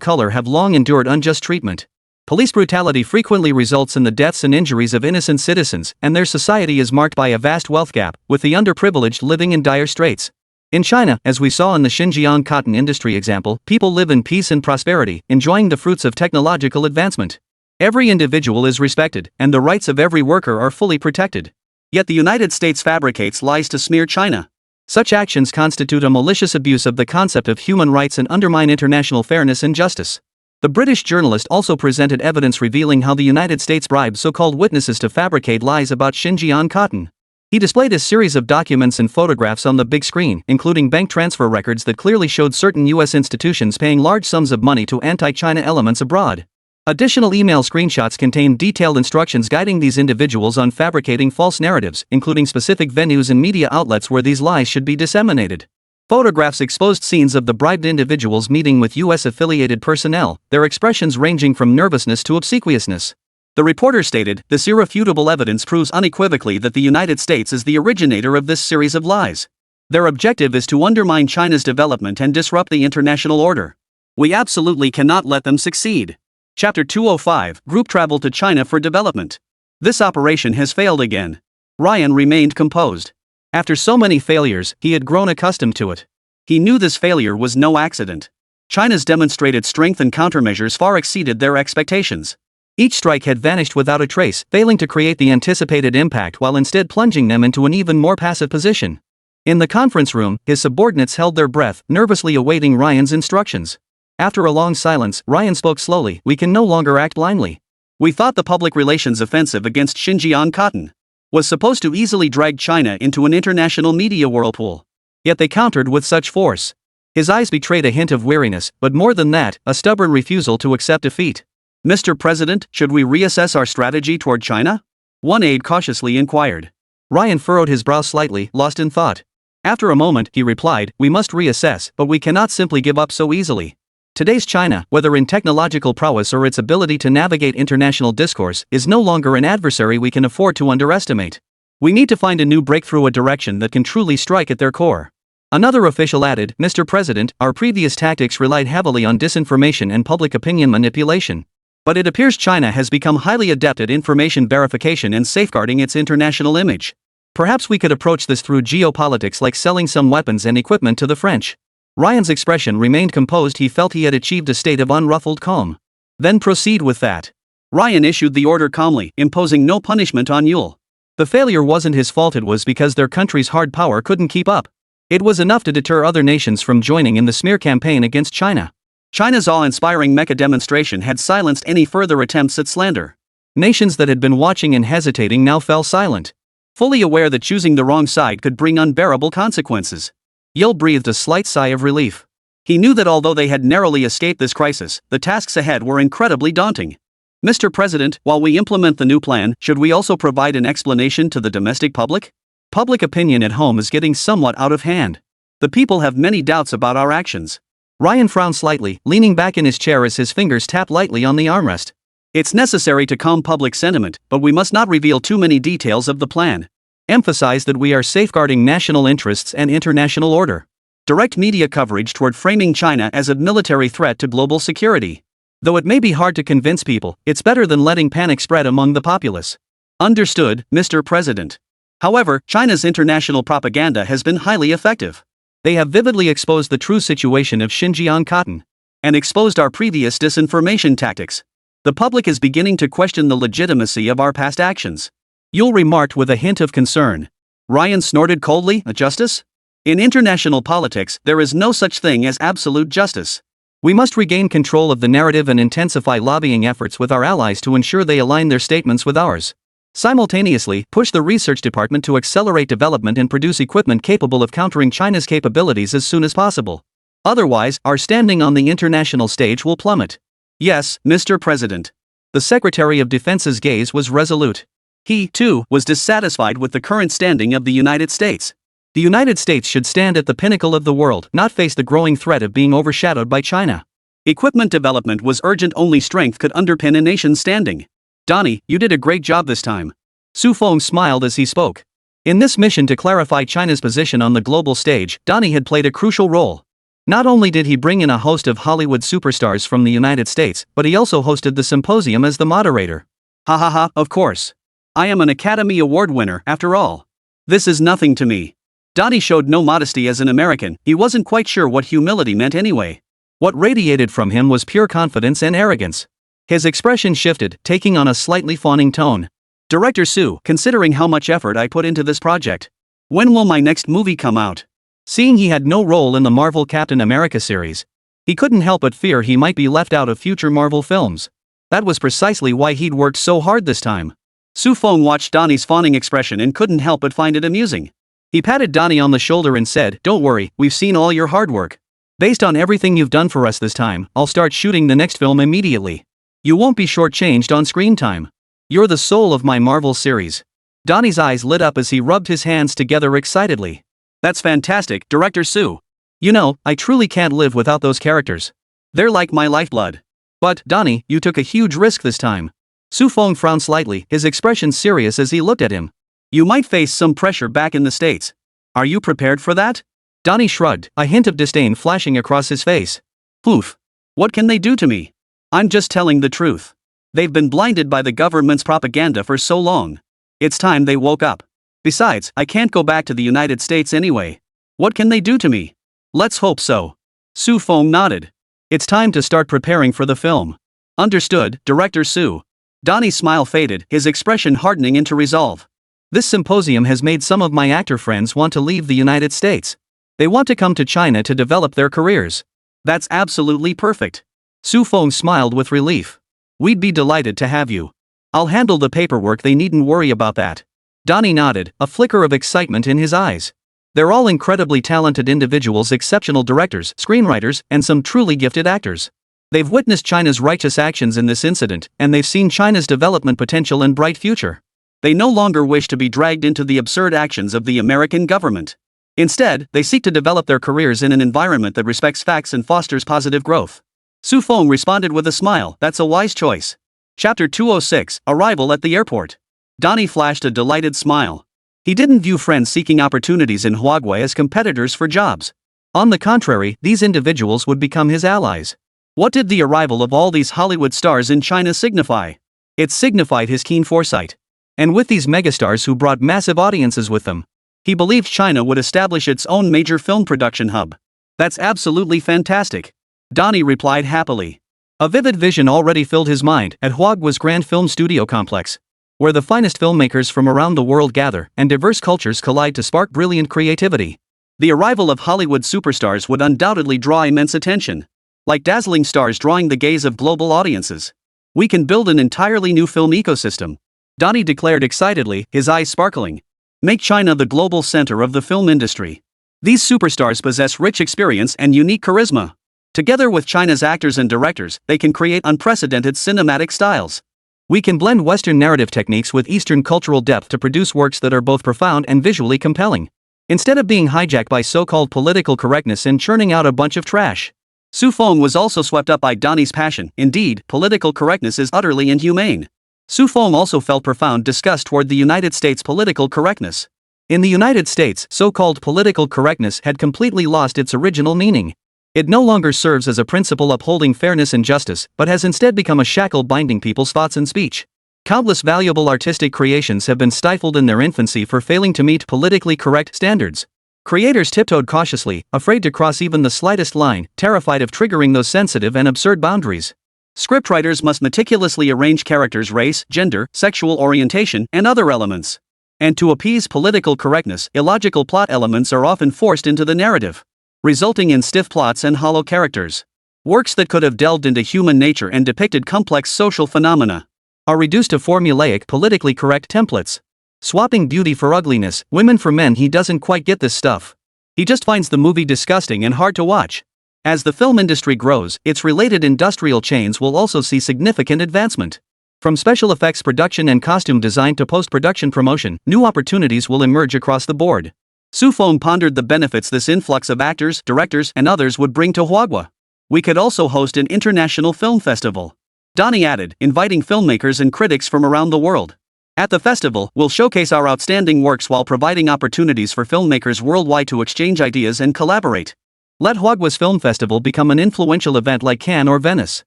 color have long endured unjust treatment. Police brutality frequently results in the deaths and injuries of innocent citizens, and their society is marked by a vast wealth gap, with the underprivileged living in dire straits. In China, as we saw in the Xinjiang cotton industry example, people live in peace and prosperity, enjoying the fruits of technological advancement. Every individual is respected, and the rights of every worker are fully protected. Yet the United States fabricates lies to smear China. Such actions constitute a malicious abuse of the concept of human rights and undermine international fairness and justice. The British journalist also presented evidence revealing how the United States bribed so-called witnesses to fabricate lies about Xinjiang cotton. He displayed a series of documents and photographs on the big screen, including bank transfer records that clearly showed certain U.S. institutions paying large sums of money to anti-China elements abroad. Additional email screenshots contain detailed instructions guiding these individuals on fabricating false narratives, including specific venues and media outlets where these lies should be disseminated. Photographs exposed scenes of the bribed individuals meeting with U.S.-affiliated personnel, their expressions ranging from nervousness to obsequiousness. The reporter stated, this irrefutable evidence proves unequivocally that the United States is the originator of this series of lies. Their objective is to undermine China's development and disrupt the international order. We absolutely cannot let them succeed. Chapter 205, Group Travel to China for Development. This operation has failed again. Ryan remained composed. After so many failures, he had grown accustomed to it. He knew this failure was no accident. China's demonstrated strength and countermeasures far exceeded their expectations. Each strike had vanished without a trace, failing to create the anticipated impact while instead plunging them into an even more passive position. In the conference room, his subordinates held their breath, nervously awaiting Ryan's instructions. After a long silence, Ryan spoke slowly, we can no longer act blindly. We thought the public relations offensive against Xinjiang cotton was supposed to easily drag China into an international media whirlpool. Yet they countered with such force. His eyes betrayed a hint of weariness, but more than that, a stubborn refusal to accept defeat. Mr. President, should we reassess our strategy toward China? One aide cautiously inquired. Ryan furrowed his brow slightly, lost in thought. After a moment, he replied, we must reassess, but we cannot simply give up so easily. Today's China, whether in technological prowess or its ability to navigate international discourse, is no longer an adversary we can afford to underestimate. We need to find a new breakthrough, a direction that can truly strike at their core. Another official added, Mr. President, our previous tactics relied heavily on disinformation and public opinion manipulation. But it appears China has become highly adept at information verification and safeguarding its international image. Perhaps we could approach this through geopolitics, like selling some weapons and equipment to the French. Ryan's expression remained composed. He felt he had achieved a state of unruffled calm. Then proceed with that. Ryan issued the order calmly, imposing no punishment on Yule. The failure wasn't his fault, it was because their country's hard power couldn't keep up. It was enough to deter other nations from joining in the smear campaign against China. China's awe-inspiring mecha demonstration had silenced any further attempts at slander. Nations that had been watching and hesitating now fell silent, fully aware that choosing the wrong side could bring unbearable consequences. Yule breathed a slight sigh of relief. He knew that although they had narrowly escaped this crisis, the tasks ahead were incredibly daunting. Mr. President, while we implement the new plan, should we also provide an explanation to the domestic public? Public opinion at home is getting somewhat out of hand. The people have many doubts about our actions. Ryan frowned slightly, leaning back in his chair as his fingers tapped lightly on the armrest. It's necessary to calm public sentiment, but we must not reveal too many details of the plan. Emphasize that we are safeguarding national interests and international order. Direct media coverage toward framing China as a military threat to global security. Though it may be hard to convince people, it's better than letting panic spread among the populace. Understood, Mr. President. However, China's international propaganda has been highly effective. They have vividly exposed the true situation of Xinjiang cotton and exposed our previous disinformation tactics. The public is beginning to question the legitimacy of our past actions. Yul remarked with a hint of concern. Ryan snorted coldly, "A justice? In international politics, there is no such thing as absolute justice. We must regain control of the narrative and intensify lobbying efforts with our allies to ensure they align their statements with ours. Simultaneously, push the research department to accelerate development and produce equipment capable of countering China's capabilities as soon as possible. Otherwise, our standing on the international stage will plummet." "Yes, Mr. President." The Secretary of Defense's gaze was resolute. He, too, was dissatisfied with the current standing of the United States. The United States should stand at the pinnacle of the world, not face the growing threat of being overshadowed by China. Equipment development was urgent, only strength could underpin a nation's standing. "Donnie, you did a great job this time." Su Feng smiled as he spoke. In this mission to clarify China's position on the global stage, Donnie had played a crucial role. Not only did he bring in a host of Hollywood superstars from the United States, but he also hosted the symposium as the moderator. "Ha ha ha, of course. I am an Academy Award winner, after all. This is nothing to me." Donnie showed no modesty as an American. He wasn't quite sure what humility meant anyway. What radiated from him was pure confidence and arrogance. His expression shifted, taking on a slightly fawning tone. "Director Su, considering how much effort I put into this project, when will my next movie come out?" Seeing he had no role in the Marvel Captain America series, he couldn't help but fear he might be left out of future Marvel films. That was precisely why he'd worked so hard this time. Su Feng watched Donnie's fawning expression and couldn't help but find it amusing. He patted Donnie on the shoulder and said, "Don't worry, we've seen all your hard work. Based on everything you've done for us this time, I'll start shooting the next film immediately. You won't be shortchanged on screen time. You're the soul of my Marvel series." Donnie's eyes lit up as he rubbed his hands together excitedly. "That's fantastic, Director Su. You know, I truly can't live without those characters. They're like my lifeblood." "But, Donnie, you took a huge risk this time." Su Feng frowned slightly, his expression serious as he looked at him. "You might face some pressure back in the States. Are you prepared for that?" Donnie shrugged, a hint of disdain flashing across his face. "Poof. What can they do to me? I'm just telling the truth. They've been blinded by the government's propaganda for so long. It's time they woke up. Besides, I can't go back to the United States anyway. What can they do to me?" "Let's hope so." Su Feng nodded. "It's time to start preparing for the film." "Understood, Director Su." Donnie's smile faded, his expression hardening into resolve. "This symposium has made some of my actor friends want to leave the United States. They want to come to China to develop their careers." "That's absolutely perfect." Su Feng smiled with relief. "We'd be delighted to have you. I'll handle the paperwork, they needn't worry about that." Donnie nodded, a flicker of excitement in his eyes. They're all incredibly talented individuals, exceptional directors, screenwriters, and some truly gifted actors. They've witnessed China's righteous actions in this incident, and they've seen China's development potential and bright future. They no longer wish to be dragged into the absurd actions of the American government. Instead, they seek to develop their careers in an environment that respects facts and fosters positive growth. Su Feng responded with a smile, "That's a wise choice." Chapter 206, Arrival at the Airport. Donnie flashed a delighted smile. He didn't view friends seeking opportunities in Huawei as competitors for jobs. On the contrary, these individuals would become his allies. What did the arrival of all these Hollywood stars in China signify? It signified his keen foresight. And with these megastars who brought massive audiences with them, he believed China would establish its own major film production hub. "That's absolutely fantastic," Donnie replied happily. A vivid vision already filled his mind at Huawei's Grand Film Studio Complex, where the finest filmmakers from around the world gather and diverse cultures collide to spark brilliant creativity. The arrival of Hollywood superstars would undoubtedly draw immense attention. Like dazzling stars drawing the gaze of global audiences. "We can build an entirely new film ecosystem," Donnie declared excitedly, his eyes sparkling. "Make China the global center of the film industry. These superstars possess rich experience and unique charisma. Together with China's actors and directors, they can create unprecedented cinematic styles. We can blend Western narrative techniques with Eastern cultural depth to produce works that are both profound and visually compelling. Instead of being hijacked by so-called political correctness and churning out a bunch of trash." Su Feng was also swept up by Donnie's passion. Indeed, political correctness is utterly inhumane. Su Feng also felt profound disgust toward the United States' political correctness. In the United States, so-called political correctness had completely lost its original meaning. It no longer serves as a principle upholding fairness and justice, but has instead become a shackle binding people's thoughts and speech. Countless valuable artistic creations have been stifled in their infancy for failing to meet politically correct standards. Creators tiptoed cautiously, afraid to cross even the slightest line, terrified of triggering those sensitive and absurd boundaries. Scriptwriters must meticulously arrange characters' race, gender, sexual orientation, and other elements. And to appease political correctness, illogical plot elements are often forced into the narrative, resulting in stiff plots and hollow characters. Works that could have delved into human nature and depicted complex social phenomena are reduced to formulaic, politically correct templates. Swapping beauty for ugliness, women for men. He doesn't quite get this stuff. He just finds the movie disgusting and hard to watch. As the film industry grows, its related industrial chains will also see significant advancement. From special effects production and costume design to post-production promotion, new opportunities will emerge across the board. Su Feng pondered the benefits this influx of actors, directors, and others would bring to Huagua. We could also host an international film festival, Donnie added, inviting filmmakers and critics from around the world. At the festival, we'll showcase our outstanding works while providing opportunities for filmmakers worldwide to exchange ideas and collaborate. Let Huagua's Film Festival become an influential event like Cannes or Venice.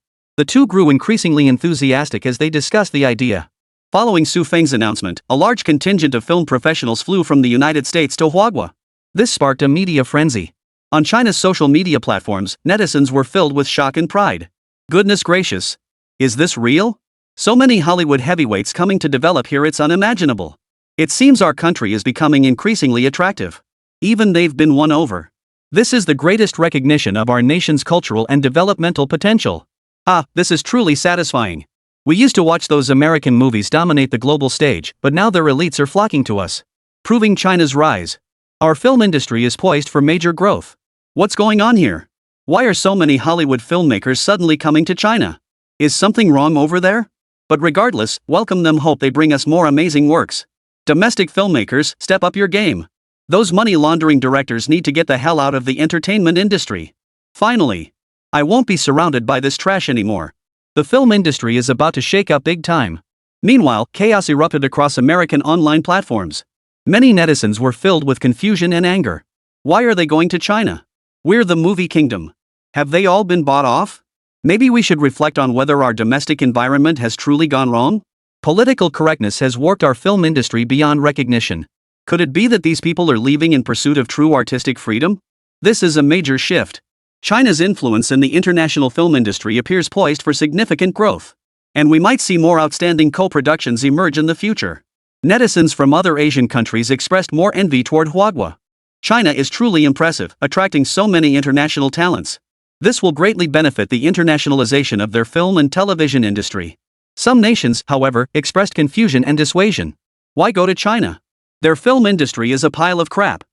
The two grew increasingly enthusiastic as they discussed the idea. Following Su Feng's announcement, a large contingent of film professionals flew from the United States to Huagua. This sparked a media frenzy. On China's social media platforms, netizens were filled with shock and pride. Goodness gracious! Is this real? So many Hollywood heavyweights coming to develop here, it's unimaginable. It seems our country is becoming increasingly attractive. Even they've been won over. This is the greatest recognition of our nation's cultural and developmental potential. This is truly satisfying. We used to watch those American movies dominate the global stage, but now their elites are flocking to us, proving China's rise. Our film industry is poised for major growth. What's going on here? Why are so many Hollywood filmmakers suddenly coming to China? Is something wrong over there? But regardless, welcome them. Hope they bring us more amazing works. Domestic filmmakers, step up your game. Those money laundering directors need to get the hell out of the entertainment industry. Finally, I won't be surrounded by this trash anymore. The film industry is about to shake up big time. Meanwhile, chaos erupted across American online platforms. Many netizens were filled with confusion and anger. Why are they going to China? We're the movie kingdom. Have they all been bought off? Maybe we should reflect on whether our domestic environment has truly gone wrong? Political correctness has warped our film industry beyond recognition. Could it be that these people are leaving in pursuit of true artistic freedom? This is a major shift. China's influence in the international film industry appears poised for significant growth. And we might see more outstanding co-productions emerge in the future. Netizens from other Asian countries expressed more envy toward Huagua. China is truly impressive, attracting so many international talents. This will greatly benefit the internationalization of their film and television industry. Some nations, however, expressed confusion and dissuasion. Why go to China? Their film industry is a pile of crap.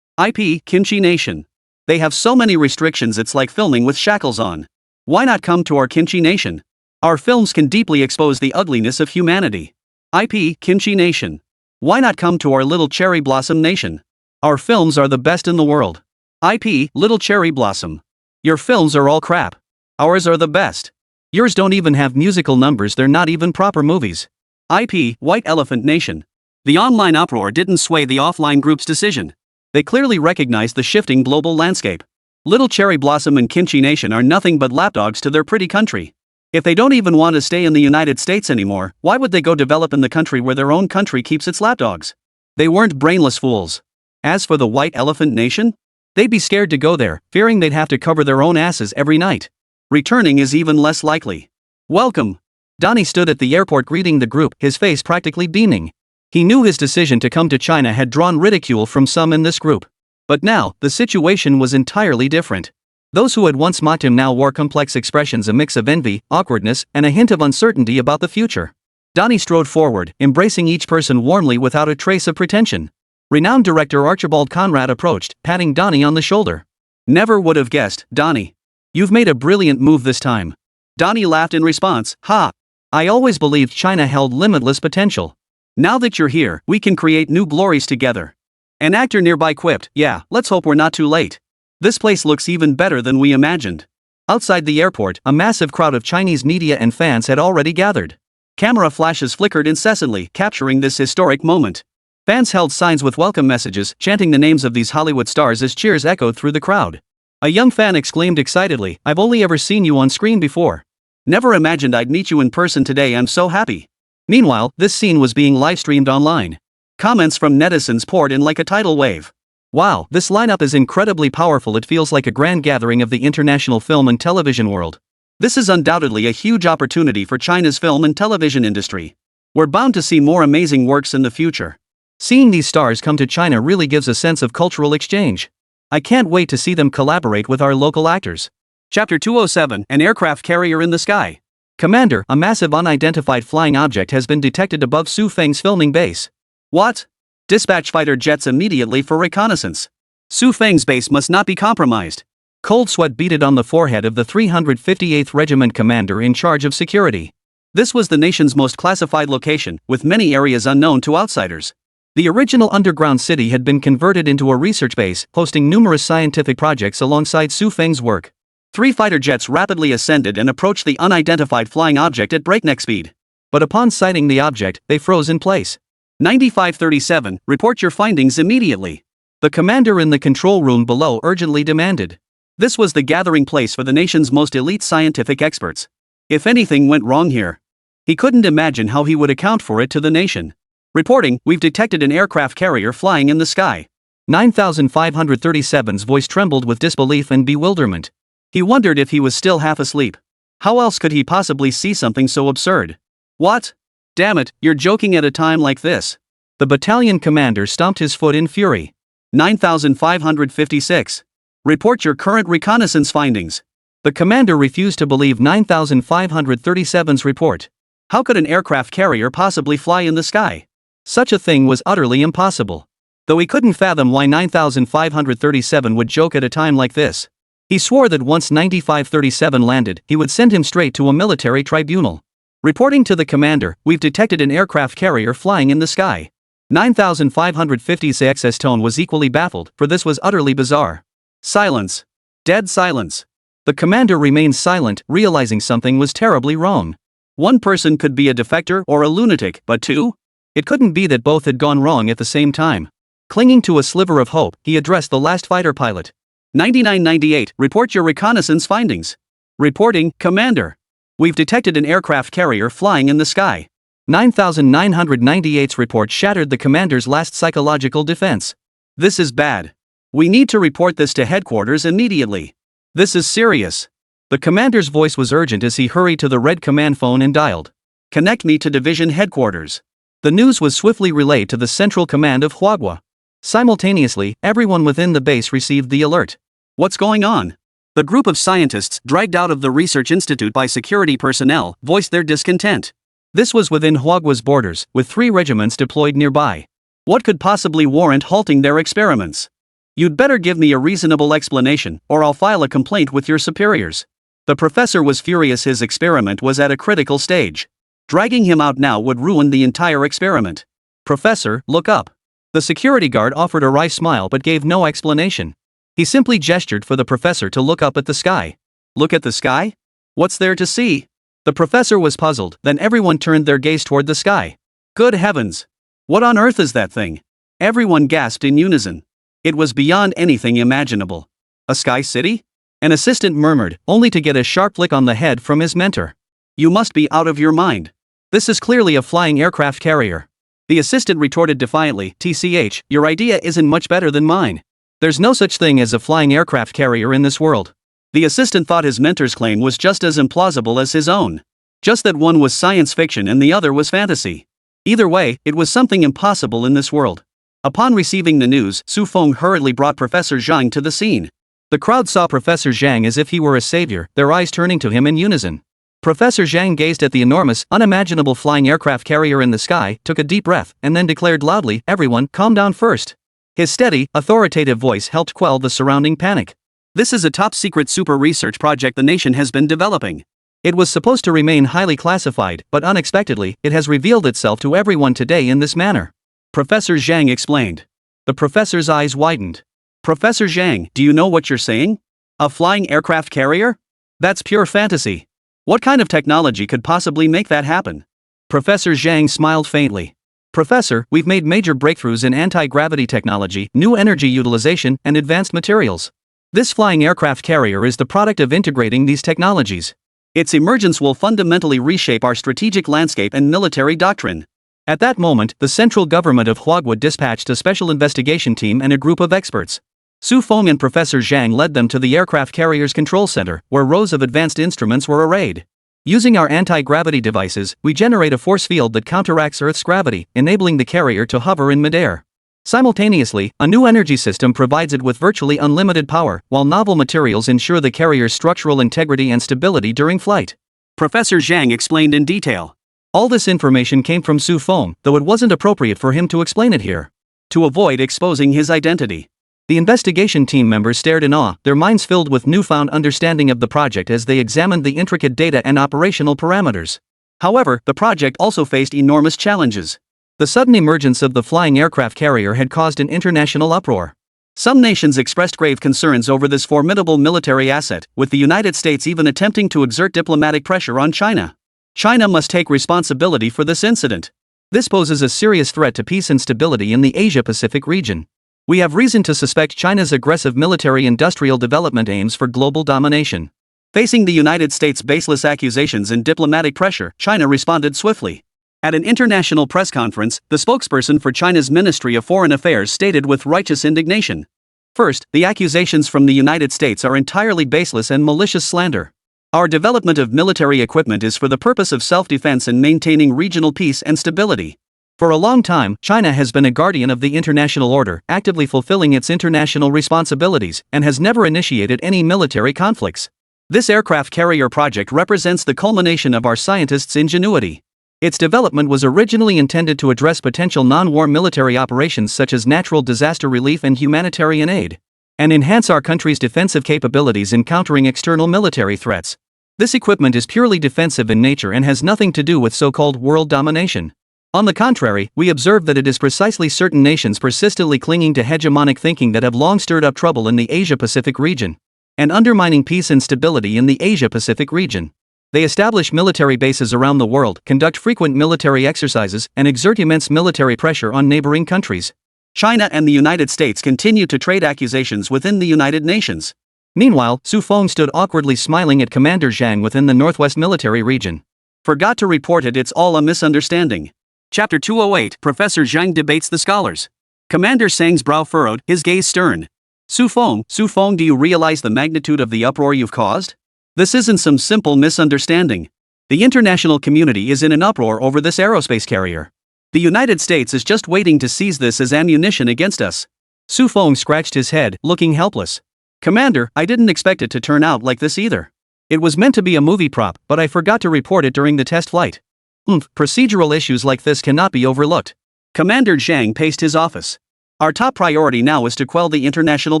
IP, Kimchi Nation. They have so many restrictions, it's like filming with shackles on. Why not come to our Kimchi Nation? Our films can deeply expose the ugliness of humanity. IP, Kimchi Nation. Why not come to our Little Cherry Blossom Nation? Our films are the best in the world. IP, Little Cherry Blossom. Your films are all crap. Ours are the best. Yours don't even have musical numbers, they're not even proper movies. IP, White Elephant Nation. The online uproar didn't sway the offline group's decision. They clearly recognized the shifting global landscape. Little Cherry Blossom and Kimchi Nation are nothing but lapdogs to their pretty country. If they don't even want to stay in the United States anymore, why would they go develop in the country where their own country keeps its lapdogs? They weren't brainless fools. As for the White Elephant Nation, they'd be scared to go there, fearing they'd have to cover their own asses every night. Returning is even less likely. Welcome. Donnie stood at the airport greeting the group, his face practically beaming. He knew his decision to come to China had drawn ridicule from some in this group. But now, the situation was entirely different. Those who had once mocked him now wore complex expressions, a mix of envy, awkwardness, and a hint of uncertainty about the future. Donnie strode forward, embracing each person warmly without a trace of pretension. Renowned director Archibald Conrad approached, patting Donnie on the shoulder. Never would have guessed, Donnie. You've made a brilliant move this time. Donnie laughed in response. Ha! I always believed China held limitless potential. Now that you're here, we can create new glories together. An actor nearby quipped, yeah, let's hope we're not too late. This place looks even better than we imagined. Outside the airport, a massive crowd of Chinese media and fans had already gathered. Camera flashes flickered incessantly, capturing this historic moment. Fans held signs with welcome messages, chanting the names of these Hollywood stars as cheers echoed through the crowd. A young fan exclaimed excitedly, I've only ever seen you on screen before. Never imagined I'd meet you in person today, I'm so happy. Meanwhile, this scene was being live-streamed online. Comments from netizens poured in like a tidal wave. Wow, this lineup is incredibly powerful. It feels like a grand gathering of the international film and television world. This is undoubtedly a huge opportunity for China's film and television industry. We're bound to see more amazing works in the future. Seeing these stars come to China really gives a sense of cultural exchange. I can't wait to see them collaborate with our local actors. Chapter 207, An Aircraft Carrier in the Sky. Commander, a massive unidentified flying object has been detected above Su Feng's filming base. What? Dispatch fighter jets immediately for reconnaissance. Su Feng's base must not be compromised. Cold sweat beaded on the forehead of the 358th Regiment commander in charge of security. This was the nation's most classified location, with many areas unknown to outsiders. The original underground city had been converted into a research base, hosting numerous scientific projects alongside Su Feng's work. 3 fighter jets rapidly ascended and approached the unidentified flying object at breakneck speed. But upon sighting the object, they froze in place. 9537, report your findings immediately. The commander in the control room below urgently demanded. This was the gathering place for the nation's most elite scientific experts. If anything went wrong here, he couldn't imagine how he would account for it to the nation. Reporting, we've detected an aircraft carrier flying in the sky. 9537's voice trembled with disbelief and bewilderment. He wondered if he was still half asleep. How else could he possibly see something so absurd? What? Damn it, you're joking at a time like this. The battalion commander stomped his foot in fury. 9556. Report your current reconnaissance findings. The commander refused to believe 9537's report. How could an aircraft carrier possibly fly in the sky? Such a thing was utterly impossible. Though he couldn't fathom why 9537 would joke at a time like this. He swore that once 9537 landed, he would send him straight to a military tribunal. Reporting to the commander, we've detected an aircraft carrier flying in the sky. 9556's tone was equally baffled, for this was utterly bizarre. Silence. Dead silence. The commander remained silent, realizing something was terribly wrong. One person could be a defector or a lunatic, but two? It couldn't be that both had gone wrong at the same time. Clinging to a sliver of hope, he addressed the last fighter pilot. 9998, report your reconnaissance findings. Reporting, Commander. We've detected an aircraft carrier flying in the sky. 9998's report shattered the commander's last psychological defense. This is bad. We need to report this to headquarters immediately. This is serious. The commander's voice was urgent as he hurried to the red command phone and dialed. Connect me to division headquarters. The news was swiftly relayed to the central command of Huagua. Simultaneously, everyone within the base received the alert. What's going on? The group of scientists, dragged out of the research institute by security personnel, voiced their discontent. This was within Huagua's borders, with 3 regiments deployed nearby. What could possibly warrant halting their experiments? You'd better give me a reasonable explanation, or I'll file a complaint with your superiors. The professor was furious. His experiment was at a critical stage. Dragging him out now would ruin the entire experiment. Professor, look up. The security guard offered a wry smile but gave no explanation. He simply gestured for the professor to look up at the sky. Look at the sky? What's there to see? The professor was puzzled, then everyone turned their gaze toward the sky. Good heavens! What on earth is that thing? Everyone gasped in unison. It was beyond anything imaginable. A sky city? An assistant murmured, only to get a sharp flick on the head from his mentor. You must be out of your mind. This is clearly a flying aircraft carrier. The assistant retorted defiantly, TCH, your idea isn't much better than mine. There's no such thing as a flying aircraft carrier in this world. The assistant thought his mentor's claim was just as implausible as his own. Just that one was science fiction and the other was fantasy. Either way, it was something impossible in this world. Upon receiving the news, Su Feng hurriedly brought Professor Zhang to the scene. The crowd saw Professor Zhang as if he were a savior, their eyes turning to him in unison. Professor Zhang gazed at the enormous, unimaginable flying aircraft carrier in the sky, took a deep breath, and then declared loudly, everyone, calm down first. His steady, authoritative voice helped quell the surrounding panic. This is a top-secret super research project the nation has been developing. It was supposed to remain highly classified, but unexpectedly, it has revealed itself to everyone today in this manner. Professor Zhang explained. The professor's eyes widened. Professor Zhang, do you know what you're saying? A flying aircraft carrier? That's pure fantasy. What kind of technology could possibly make that happen? Professor Zhang smiled faintly. Professor, we've made major breakthroughs in anti-gravity technology, new energy utilization, and advanced materials. This flying aircraft carrier is the product of integrating these technologies. Its emergence will fundamentally reshape our strategic landscape and military doctrine. At that moment, the central government of Huagua dispatched a special investigation team and a group of experts. Su Feng and Professor Zhang led them to the aircraft carrier's control center, where rows of advanced instruments were arrayed. Using our anti-gravity devices, we generate a force field that counteracts Earth's gravity, enabling the carrier to hover in midair. Simultaneously, a new energy system provides it with virtually unlimited power, while novel materials ensure the carrier's structural integrity and stability during flight. Professor Zhang explained in detail. All this information came from Su Feng, though it wasn't appropriate for him to explain it here. To avoid exposing his identity. The investigation team members stared in awe, their minds filled with newfound understanding of the project as they examined the intricate data and operational parameters. However, the project also faced enormous challenges. The sudden emergence of the flying aircraft carrier had caused an international uproar. Some nations expressed grave concerns over this formidable military asset, with the United States even attempting to exert diplomatic pressure on China. China must take responsibility for this incident. This poses a serious threat to peace and stability in the Asia-Pacific region. We have reason to suspect China's aggressive military-industrial development aims for global domination. Facing the United States' baseless accusations and diplomatic pressure, China responded swiftly. At an international press conference, the spokesperson for China's Ministry of Foreign Affairs stated with righteous indignation. First, the accusations from the United States are entirely baseless and malicious slander. Our development of military equipment is for the purpose of self-defense and maintaining regional peace and stability. For a long time, China has been a guardian of the international order, actively fulfilling its international responsibilities, and has never initiated any military conflicts. This aircraft carrier project represents the culmination of our scientists' ingenuity. Its development was originally intended to address potential non-war military operations such as natural disaster relief and humanitarian aid, and enhance our country's defensive capabilities in countering external military threats. This equipment is purely defensive in nature and has nothing to do with so-called world domination. On the contrary, we observe that it is precisely certain nations persistently clinging to hegemonic thinking that have long stirred up trouble in the Asia-Pacific region, and undermining peace and stability in the Asia-Pacific region. They establish military bases around the world, conduct frequent military exercises, and exert immense military pressure on neighboring countries. China and the United States continue to trade accusations within the United Nations. Meanwhile, Su Feng stood awkwardly smiling at Commander Zhang within the Northwest Military Region. Forgot to report it, it's all a misunderstanding. Chapter 208, Professor Zhang debates the scholars. Commander Zhang's brow furrowed, his gaze stern. Su Feng, do you realize the magnitude of the uproar you've caused? This isn't some simple misunderstanding. The international community is in an uproar over this aerospace carrier. The United States is just waiting to seize this as ammunition against us. Su Feng scratched his head, looking helpless. Commander, I didn't expect it to turn out like this either. It was meant to be a movie prop, but I forgot to report it during the test flight. Procedural issues like this cannot be overlooked. Commander Zhang paced his office. Our top priority now is to quell the international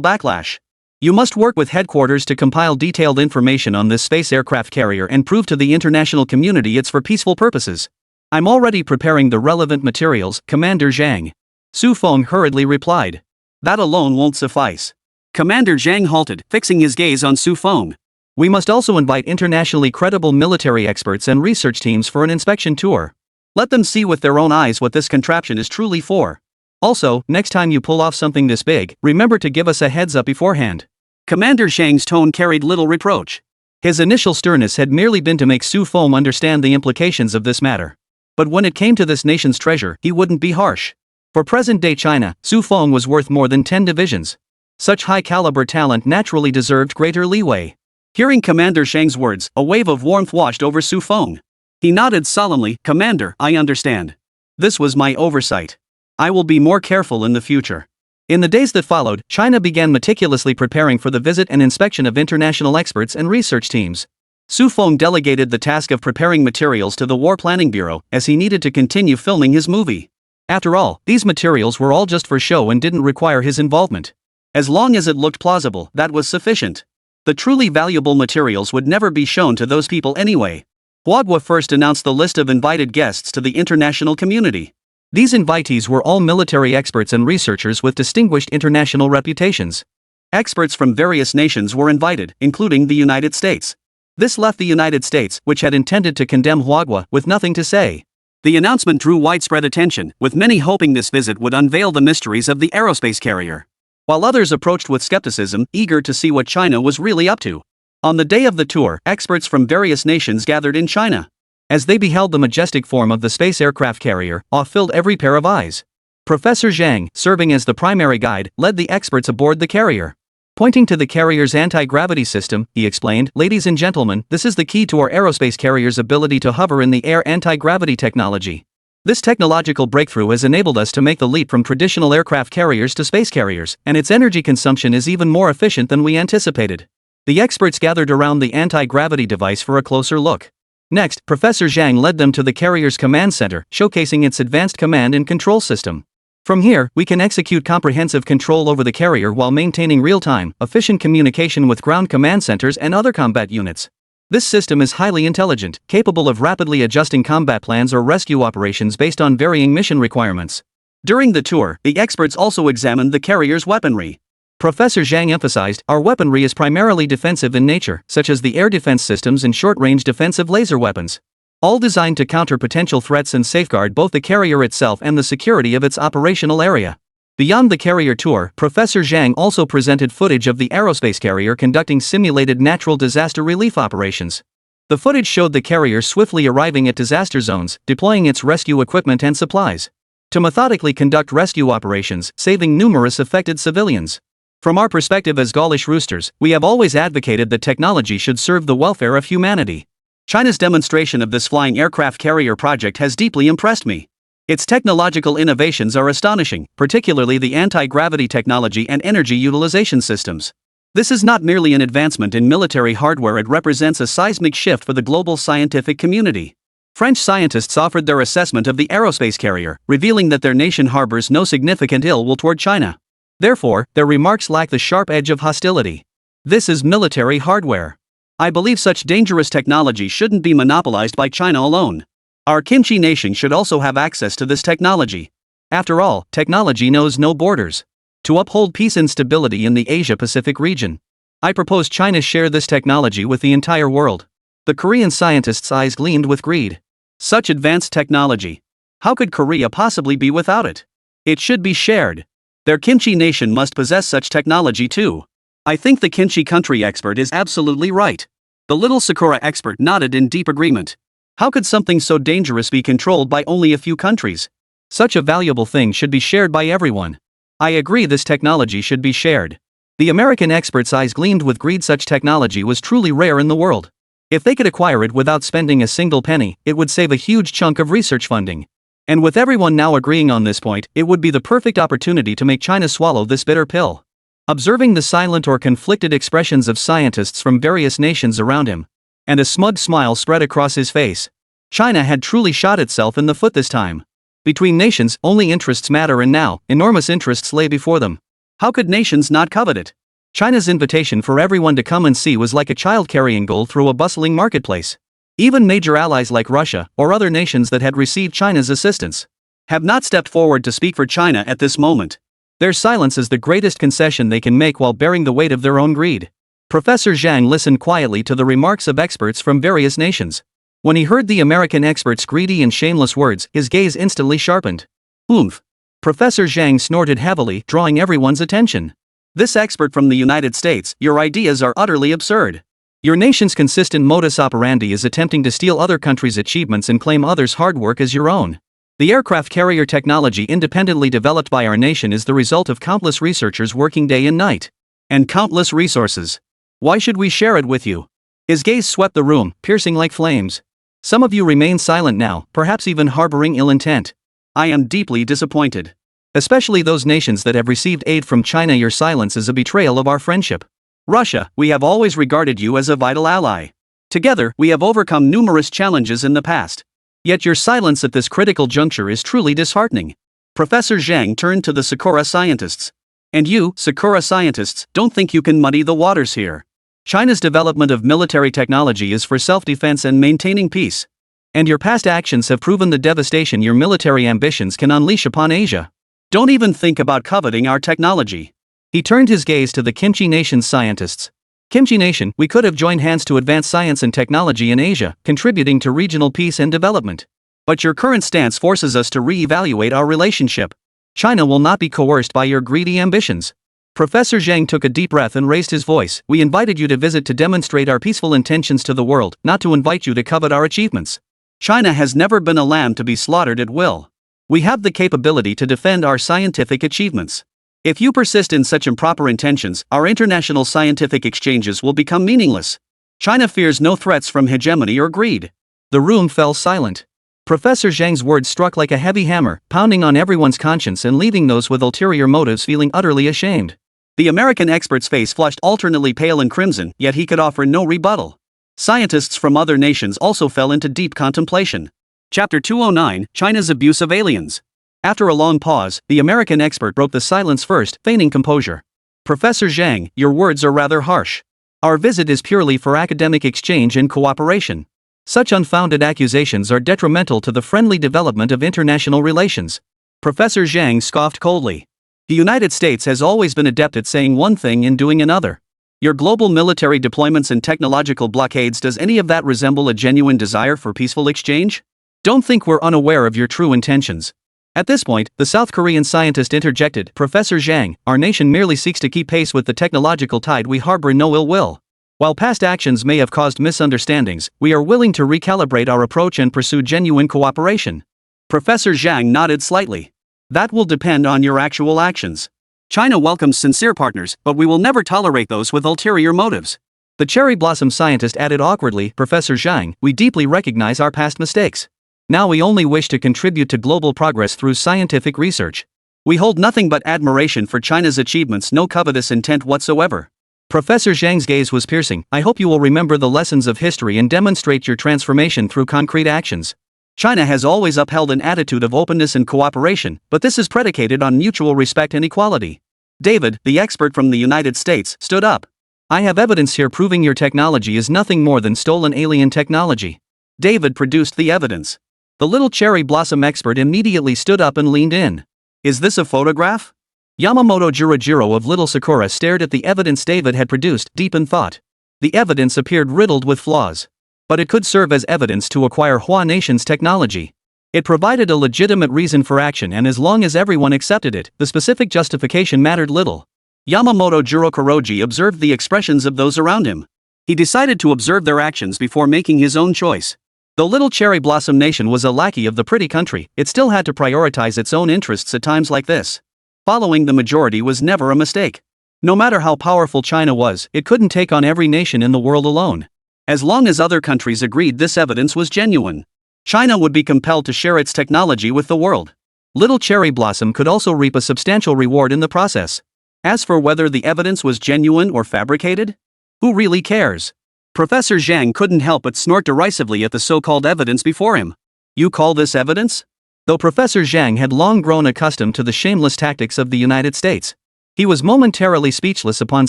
backlash. You must work with headquarters to compile detailed information on this space aircraft carrier and prove to the international community it's for peaceful purposes. I'm already preparing the relevant materials, Commander Zhang. Su Feng hurriedly replied. That alone won't suffice. Commander Zhang halted, fixing his gaze on Su Feng. We must also invite internationally credible military experts and research teams for an inspection tour. Let them see with their own eyes what this contraption is truly for. Also, next time you pull off something this big, remember to give us a heads up beforehand. Commander Zhang's tone carried little reproach. His initial sternness had merely been to make Su Feng understand the implications of this matter. But when it came to this nation's treasure, he wouldn't be harsh. For present-day China, Su Feng was worth more than 10 divisions. Such high-caliber talent naturally deserved greater leeway. Hearing Commander Zhang's words, a wave of warmth washed over Su Feng. He nodded solemnly, Commander, I understand. This was my oversight. I will be more careful in the future. In the days that followed, China began meticulously preparing for the visit and inspection of international experts and research teams. Su Feng delegated the task of preparing materials to the War Planning Bureau, as he needed to continue filming his movie. After all, these materials were all just for show and didn't require his involvement. As long as it looked plausible, that was sufficient. The truly valuable materials would never be shown to those people anyway. Huagua first announced the list of invited guests to the international community. These invitees were all military experts and researchers with distinguished international reputations. Experts from various nations were invited, including the United States. This left the United States, which had intended to condemn Huagua, with nothing to say. The announcement drew widespread attention, with many hoping this visit would unveil the mysteries of the aerospace carrier, while others approached with skepticism, eager to see what China was really up to. On the day of the tour, experts from various nations gathered in China. As they beheld the majestic form of the space aircraft carrier, awe filled every pair of eyes. Professor Zhang, serving as the primary guide, led the experts aboard the carrier. Pointing to the carrier's anti-gravity system, he explained, "Ladies and gentlemen, this is the key to our aerospace carrier's ability to hover in the air: anti-gravity technology. This technological breakthrough has enabled us to make the leap from traditional aircraft carriers to space carriers, and its energy consumption is even more efficient than we anticipated." The experts gathered around the anti-gravity device for a closer look. Next, Professor Zhang led them to the carrier's command center, showcasing its advanced command and control system. From here, we can execute comprehensive control over the carrier while maintaining real-time, efficient communication with ground command centers and other combat units. This system is highly intelligent, capable of rapidly adjusting combat plans or rescue operations based on varying mission requirements. During the tour, the experts also examined the carrier's weaponry. Professor Zhang emphasized, "Our weaponry is primarily defensive in nature, such as the air defense systems and short-range defensive laser weapons. All designed to counter potential threats and safeguard both the carrier itself and the security of its operational area." Beyond the carrier tour, Professor Zhang also presented footage of the aerospace carrier conducting simulated natural disaster relief operations. The footage showed the carrier swiftly arriving at disaster zones, deploying its rescue equipment and supplies to methodically conduct rescue operations, saving numerous affected civilians. From our perspective as Gaulish roosters, we have always advocated that technology should serve the welfare of humanity. China's demonstration of this flying aircraft carrier project has deeply impressed me. Its technological innovations are astonishing, particularly the anti-gravity technology and energy utilization systems. This is not merely an advancement in military hardware, it represents a seismic shift for the global scientific community. French scientists offered their assessment of the aerospace carrier, revealing that their nation harbors no significant ill will toward China. Therefore, their remarks lack the sharp edge of hostility. This is military hardware. I believe such dangerous technology shouldn't be monopolized by China alone. Our kimchi nation should also have access to this technology. After all, technology knows no borders. To uphold peace and stability in the Asia-Pacific region, I propose China share this technology with the entire world. The Korean scientists' eyes gleamed with greed. Such advanced technology. How could Korea possibly be without it? It should be shared. Their kimchi nation must possess such technology too. I think the kimchi country expert is absolutely right. The little Sakura expert nodded in deep agreement. How could something so dangerous be controlled by only a few countries? Such a valuable thing should be shared by everyone. I agree, this technology should be shared. The American expert's eyes gleamed with greed. Such technology was truly rare in the world. If they could acquire it without spending a single penny, it would save a huge chunk of research funding. And with everyone now agreeing on this point, it would be the perfect opportunity to make China swallow this bitter pill. Observing the silent or conflicted expressions of scientists from various nations around him, and a smug smile spread across his face, China had truly shot itself in the foot this time. Between nations, only interests matter, and now, enormous interests lay before them. How could nations not covet it? China's invitation for everyone to come and see was like a child carrying gold through a bustling marketplace. Even major allies like Russia, or other nations that had received China's assistance, have not stepped forward to speak for China at this moment. Their silence is the greatest concession they can make while bearing the weight of their own greed. Professor Zhang listened quietly to the remarks of experts from various nations. When he heard the American expert's greedy and shameless words, his gaze instantly sharpened. Oomph! Professor Zhang snorted heavily, drawing everyone's attention. This expert from the United States, your ideas are utterly absurd. Your nation's consistent modus operandi is attempting to steal other countries' achievements and claim others' hard work as your own. The aircraft carrier technology independently developed by our nation is the result of countless researchers working day and night. And countless resources. Why should we share it with you? His gaze swept the room, piercing like flames. Some of you remain silent now, perhaps even harboring ill intent. I am deeply disappointed. Especially those nations that have received aid from China. Your silence is a betrayal of our friendship. Russia, we have always regarded you as a vital ally. Together, we have overcome numerous challenges in the past. Yet your silence at this critical juncture is truly disheartening. Professor Zhang turned to the Sakura scientists. And you, Sakura scientists, don't think you can muddy the waters here. China's development of military technology is for self-defense and maintaining peace. And your past actions have proven the devastation your military ambitions can unleash upon Asia. Don't even think about coveting our technology. He turned his gaze to the Kimchi Nation's scientists. Kimchi Nation, we could have joined hands to advance science and technology in Asia, contributing to regional peace and development. But your current stance forces us to re-evaluate our relationship. China will not be coerced by your greedy ambitions. Professor Zhang took a deep breath and raised his voice. We invited you to visit to demonstrate our peaceful intentions to the world, not to invite you to covet our achievements. China has never been a lamb to be slaughtered at will. We have the capability to defend our scientific achievements. If you persist in such improper intentions, our international scientific exchanges will become meaningless. China fears no threats from hegemony or greed. The room fell silent. Professor Zhang's words struck like a heavy hammer, pounding on everyone's conscience and leaving those with ulterior motives feeling utterly ashamed. The American expert's face flushed alternately pale and crimson, yet he could offer no rebuttal. Scientists from other nations also fell into deep contemplation. Chapter 209, China's Abuse of Aliens. After a long pause, the American expert broke the silence first, feigning composure. Professor Zhang, your words are rather harsh. Our visit is purely for academic exchange and cooperation. Such unfounded accusations are detrimental to the friendly development of international relations. Professor Zhang scoffed coldly. The United States has always been adept at saying one thing and doing another. Your global military deployments and technological blockades, does any of that resemble a genuine desire for peaceful exchange? Don't think we're unaware of your true intentions. At this point, the South Korean scientist interjected, Professor Zhang, our nation merely seeks to keep pace with the technological tide. We harbor no ill will. While past actions may have caused misunderstandings, we are willing to recalibrate our approach and pursue genuine cooperation. Professor Zhang nodded slightly. That will depend on your actual actions. China welcomes sincere partners, but we will never tolerate those with ulterior motives. The cherry blossom scientist added awkwardly, Professor Zhang, we deeply recognize our past mistakes. Now we only wish to contribute to global progress through scientific research. We hold nothing but admiration for China's achievements, no covetous intent whatsoever. Professor Zhang's gaze was piercing. I hope you will remember the lessons of history and demonstrate your transformation through concrete actions. China has always upheld an attitude of openness and cooperation, but this is predicated on mutual respect and equality. David, the expert from the United States, stood up. I have evidence here proving your technology is nothing more than stolen alien technology. David produced the evidence. The little cherry blossom expert immediately stood up and leaned in. Is this a photograph? Yamamoto Jirojiro of Little Sakura stared at the evidence David had produced, deep in thought. The evidence appeared riddled with flaws. But it could serve as evidence to acquire Hua Nation's technology. It provided a legitimate reason for action, and as long as everyone accepted it, the specific justification mattered little. Yamamoto Jirokoroji observed the expressions of those around him. He decided to observe their actions before making his own choice. Though Little Cherry Blossom Nation was a lackey of the pretty country, it still had to prioritize its own interests at times like this. Following the majority was never a mistake. No matter how powerful China was, it couldn't take on every nation in the world alone. As long as other countries agreed this evidence was genuine, China would be compelled to share its technology with the world. Little Cherry Blossom could also reap a substantial reward in the process. As for whether the evidence was genuine or fabricated, who really cares? Professor Zhang couldn't help but snort derisively at the so-called evidence before him. You call this evidence? Though Professor Zhang had long grown accustomed to the shameless tactics of the United States, he was momentarily speechless upon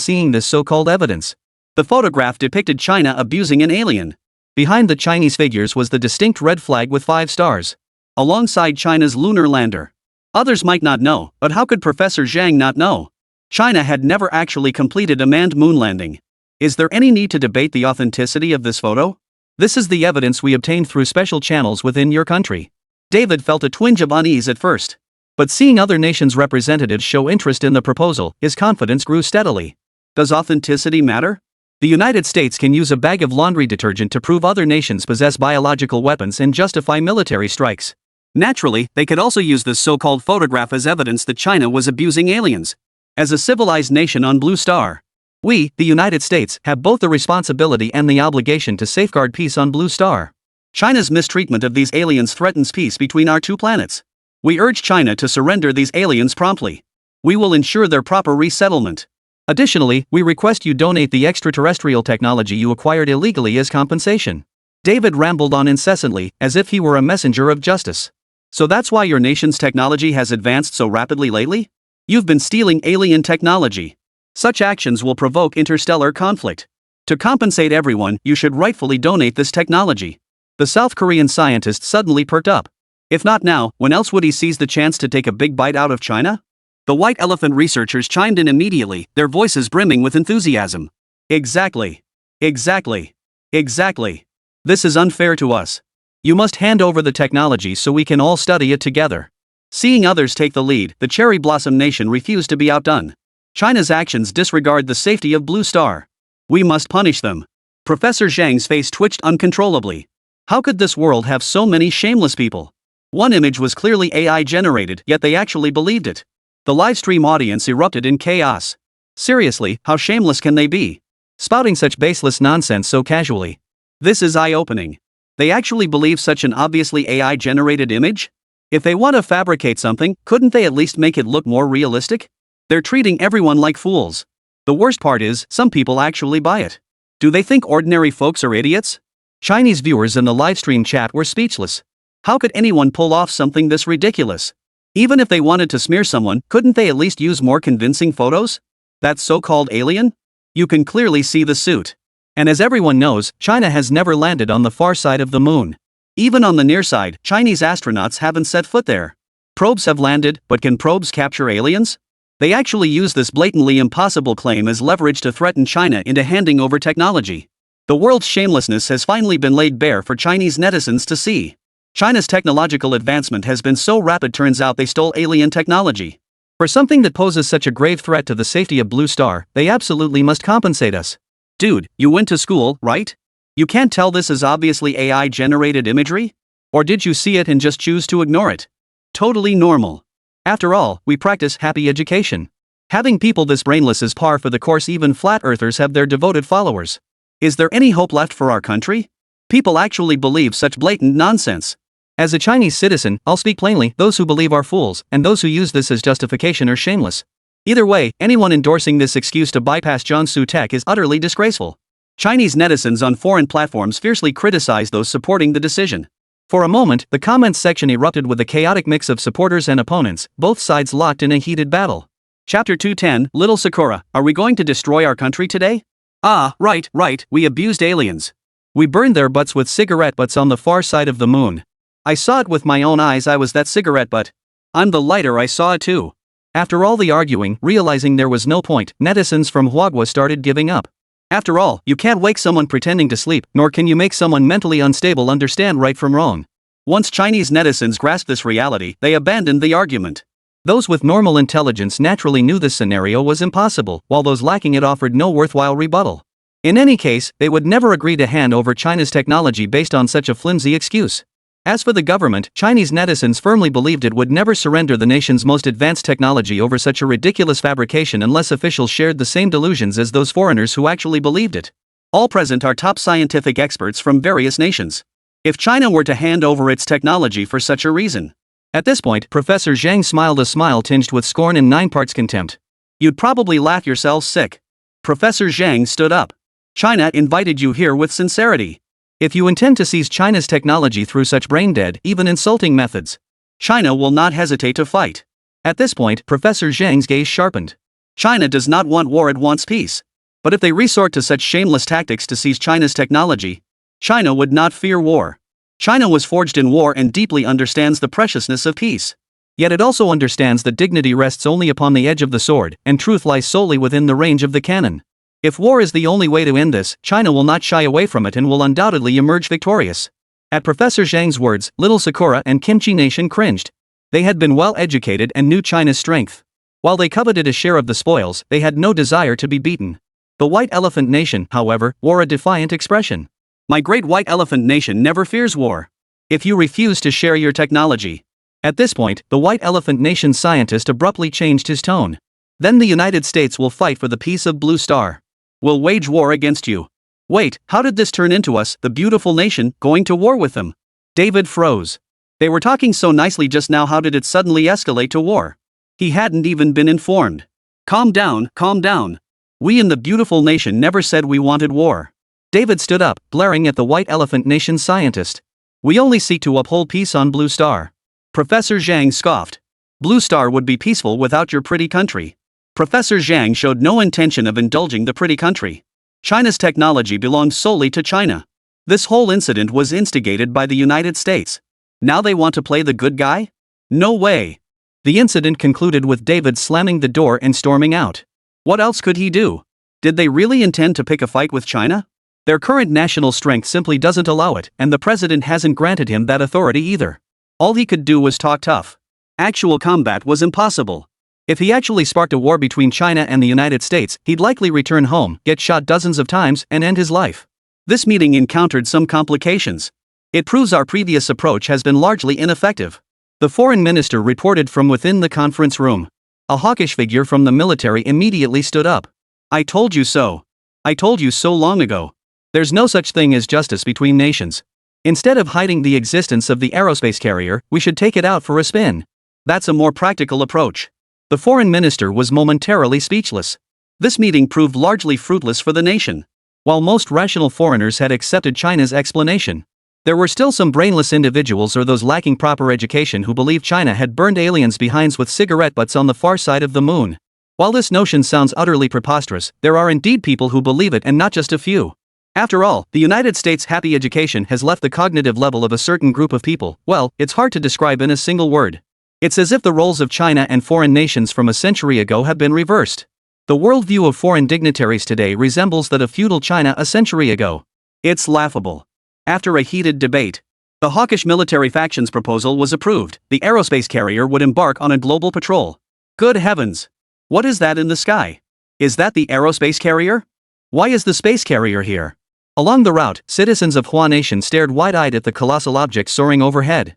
seeing this so-called evidence. The photograph depicted China abusing an alien. Behind the Chinese figures was the distinct red flag with 5 stars, alongside China's lunar lander. Others might not know, but how could Professor Zhang not know? China had never actually completed a manned moon landing. Is there any need to debate the authenticity of this photo? This is the evidence we obtained through special channels within your country. David felt a twinge of unease at first. But seeing other nations' representatives show interest in the proposal, his confidence grew steadily. Does authenticity matter? The United States can use a bag of laundry detergent to prove other nations possess biological weapons and justify military strikes. Naturally, they could also use this so-called photograph as evidence that China was abusing aliens. As a civilized nation on Blue Star, we, the United States, have both the responsibility and the obligation to safeguard peace on Blue Star. China's mistreatment of these aliens threatens peace between our 2 planets. We urge China to surrender these aliens promptly. We will ensure their proper resettlement. Additionally, we request you donate the extraterrestrial technology you acquired illegally as compensation. David rambled on incessantly, as if he were a messenger of justice. So that's why your nation's technology has advanced so rapidly lately? You've been stealing alien technology. Such actions will provoke interstellar conflict. To compensate everyone, you should rightfully donate this technology. The South Korean scientist suddenly perked up. If not now, when else would he seize the chance to take a big bite out of China? The white elephant researchers chimed in immediately, their voices brimming with enthusiasm. Exactly. Exactly. Exactly. This is unfair to us. You must hand over the technology so we can all study it together. Seeing others take the lead, the Cherry Blossom Nation refused to be outdone. China's actions disregard the safety of Blue Star. We must punish them. Professor Zhang's face twitched uncontrollably. How could this world have so many shameless people? One image was clearly AI generated, yet they actually believed it. The livestream audience erupted in chaos. Seriously, how shameless can they be? Spouting such baseless nonsense so casually. This is eye-opening. They actually believe such an obviously AI-generated image? If they want to fabricate something, couldn't they at least make it look more realistic? They're treating everyone like fools. The worst part is, some people actually buy it. Do they think ordinary folks are idiots? Chinese viewers in the livestream chat were speechless. How could anyone pull off something this ridiculous? Even if they wanted to smear someone, couldn't they at least use more convincing photos? That so-called alien? You can clearly see the suit. And as everyone knows, China has never landed on the far side of the moon. Even on the near side, Chinese astronauts haven't set foot there. Probes have landed, but can probes capture aliens? They actually use this blatantly impossible claim as leverage to threaten China into handing over technology. The world's shamelessness has finally been laid bare for Chinese netizens to see. China's technological advancement has been so rapid, turns out they stole alien technology. For something that poses such a grave threat to the safety of Blue Star, they absolutely must compensate us. Dude, you went to school, right? You can't tell this is obviously AI-generated imagery? Or did you see it and just choose to ignore it? Totally normal. After all, we practice happy education. Having people this brainless is par for the course. Even flat earthers have their devoted followers. Is there any hope left for our country? People actually believe such blatant nonsense. As a Chinese citizen, I'll speak plainly, those who believe are fools, and those who use this as justification are shameless. Either way, anyone endorsing this excuse to bypass Jiangsu Tech is utterly disgraceful. Chinese netizens on foreign platforms fiercely criticize those supporting the decision. For a moment, the comments section erupted with a chaotic mix of supporters and opponents, both sides locked in a heated battle. Chapter 210, Little Sakura, are we going to destroy our country today? Ah, right, we abused aliens. We burned their butts with cigarette butts on the far side of the moon. I saw it with my own eyes. I was that cigarette butt. I'm the lighter, I saw it too. After all the arguing, realizing there was no point, netizens from Huagua started giving up. After all, you can't wake someone pretending to sleep, nor can you make someone mentally unstable understand right from wrong. Once Chinese netizens grasped this reality, they abandoned the argument. Those with normal intelligence naturally knew this scenario was impossible, while those lacking it offered no worthwhile rebuttal. In any case, they would never agree to hand over China's technology based on such a flimsy excuse. As for the government, Chinese netizens firmly believed it would never surrender the nation's most advanced technology over such a ridiculous fabrication unless officials shared the same delusions as those foreigners who actually believed it. All present are top scientific experts from various nations. If China were to hand over its technology for such a reason. At this point, Professor Zhang smiled a smile tinged with scorn and 9 parts contempt. You'd probably laugh yourselves sick. Professor Zhang stood up. China invited you here with sincerity. If you intend to seize China's technology through such brain-dead, even insulting methods, China will not hesitate to fight. At this point, Professor Zhang's gaze sharpened. China does not want war, it wants peace. But if they resort to such shameless tactics to seize China's technology, China would not fear war. China was forged in war and deeply understands the preciousness of peace. Yet it also understands that dignity rests only upon the edge of the sword, and truth lies solely within the range of the cannon. If war is the only way to end this, China will not shy away from it and will undoubtedly emerge victorious. At Professor Zhang's words, Little Sakura and Kimchi Nation cringed. They had been well educated and knew China's strength. While they coveted a share of the spoils, they had no desire to be beaten. The White Elephant Nation, however, wore a defiant expression. My great White Elephant Nation never fears war. If you refuse to share your technology. At this point, the White Elephant Nation scientist abruptly changed his tone. Then the United States will fight for the peace of Blue Star. We'll wage war against you. Wait, how did this turn into us, the beautiful nation, going to war with them? David froze. They were talking so nicely just now, how did it suddenly escalate to war? He hadn't even been informed. Calm down, calm down. We in the beautiful nation never said we wanted war. David stood up, glaring at the White Elephant Nation scientist. We only seek to uphold peace on Blue Star. Professor Zhang scoffed. Blue Star would be peaceful without your pretty country. Professor Zhang showed no intention of indulging the pretty country. China's technology belongs solely to China. This whole incident was instigated by the United States. Now they want to play the good guy? No way. The incident concluded with David slamming the door and storming out. What else could he do? Did they really intend to pick a fight with China? Their current national strength simply doesn't allow it, and the president hasn't granted him that authority either. All he could do was talk tough. Actual combat was impossible. If he actually sparked a war between China and the United States, he'd likely return home, get shot dozens of times, and end his life. This meeting encountered some complications. It proves our previous approach has been largely ineffective. The foreign minister reported from within the conference room. A hawkish figure from the military immediately stood up. "I told you so. I told you so long ago. There's no such thing as justice between nations. Instead of hiding the existence of the aerospace carrier, we should take it out for a spin. That's a more practical approach." The foreign minister was momentarily speechless. This meeting proved largely fruitless for the nation. While most rational foreigners had accepted China's explanation, there were still some brainless individuals or those lacking proper education who believed China had burned aliens behinds with cigarette butts on the far side of the moon. While this notion sounds utterly preposterous, there are indeed people who believe it and not just a few. After all, the United States' happy education has left the cognitive level of a certain group of people, well, it's hard to describe in a single word. It's as if the roles of China and foreign nations from a century ago have been reversed. The worldview of foreign dignitaries today resembles that of feudal China a century ago. It's laughable. After a heated debate, the hawkish military faction's proposal was approved. The aerospace carrier would embark on a global patrol. Good heavens! What is that in the sky? Is that the aerospace carrier? Why is the space carrier here? Along the route, citizens of Hua Nation stared wide-eyed at the colossal object soaring overhead.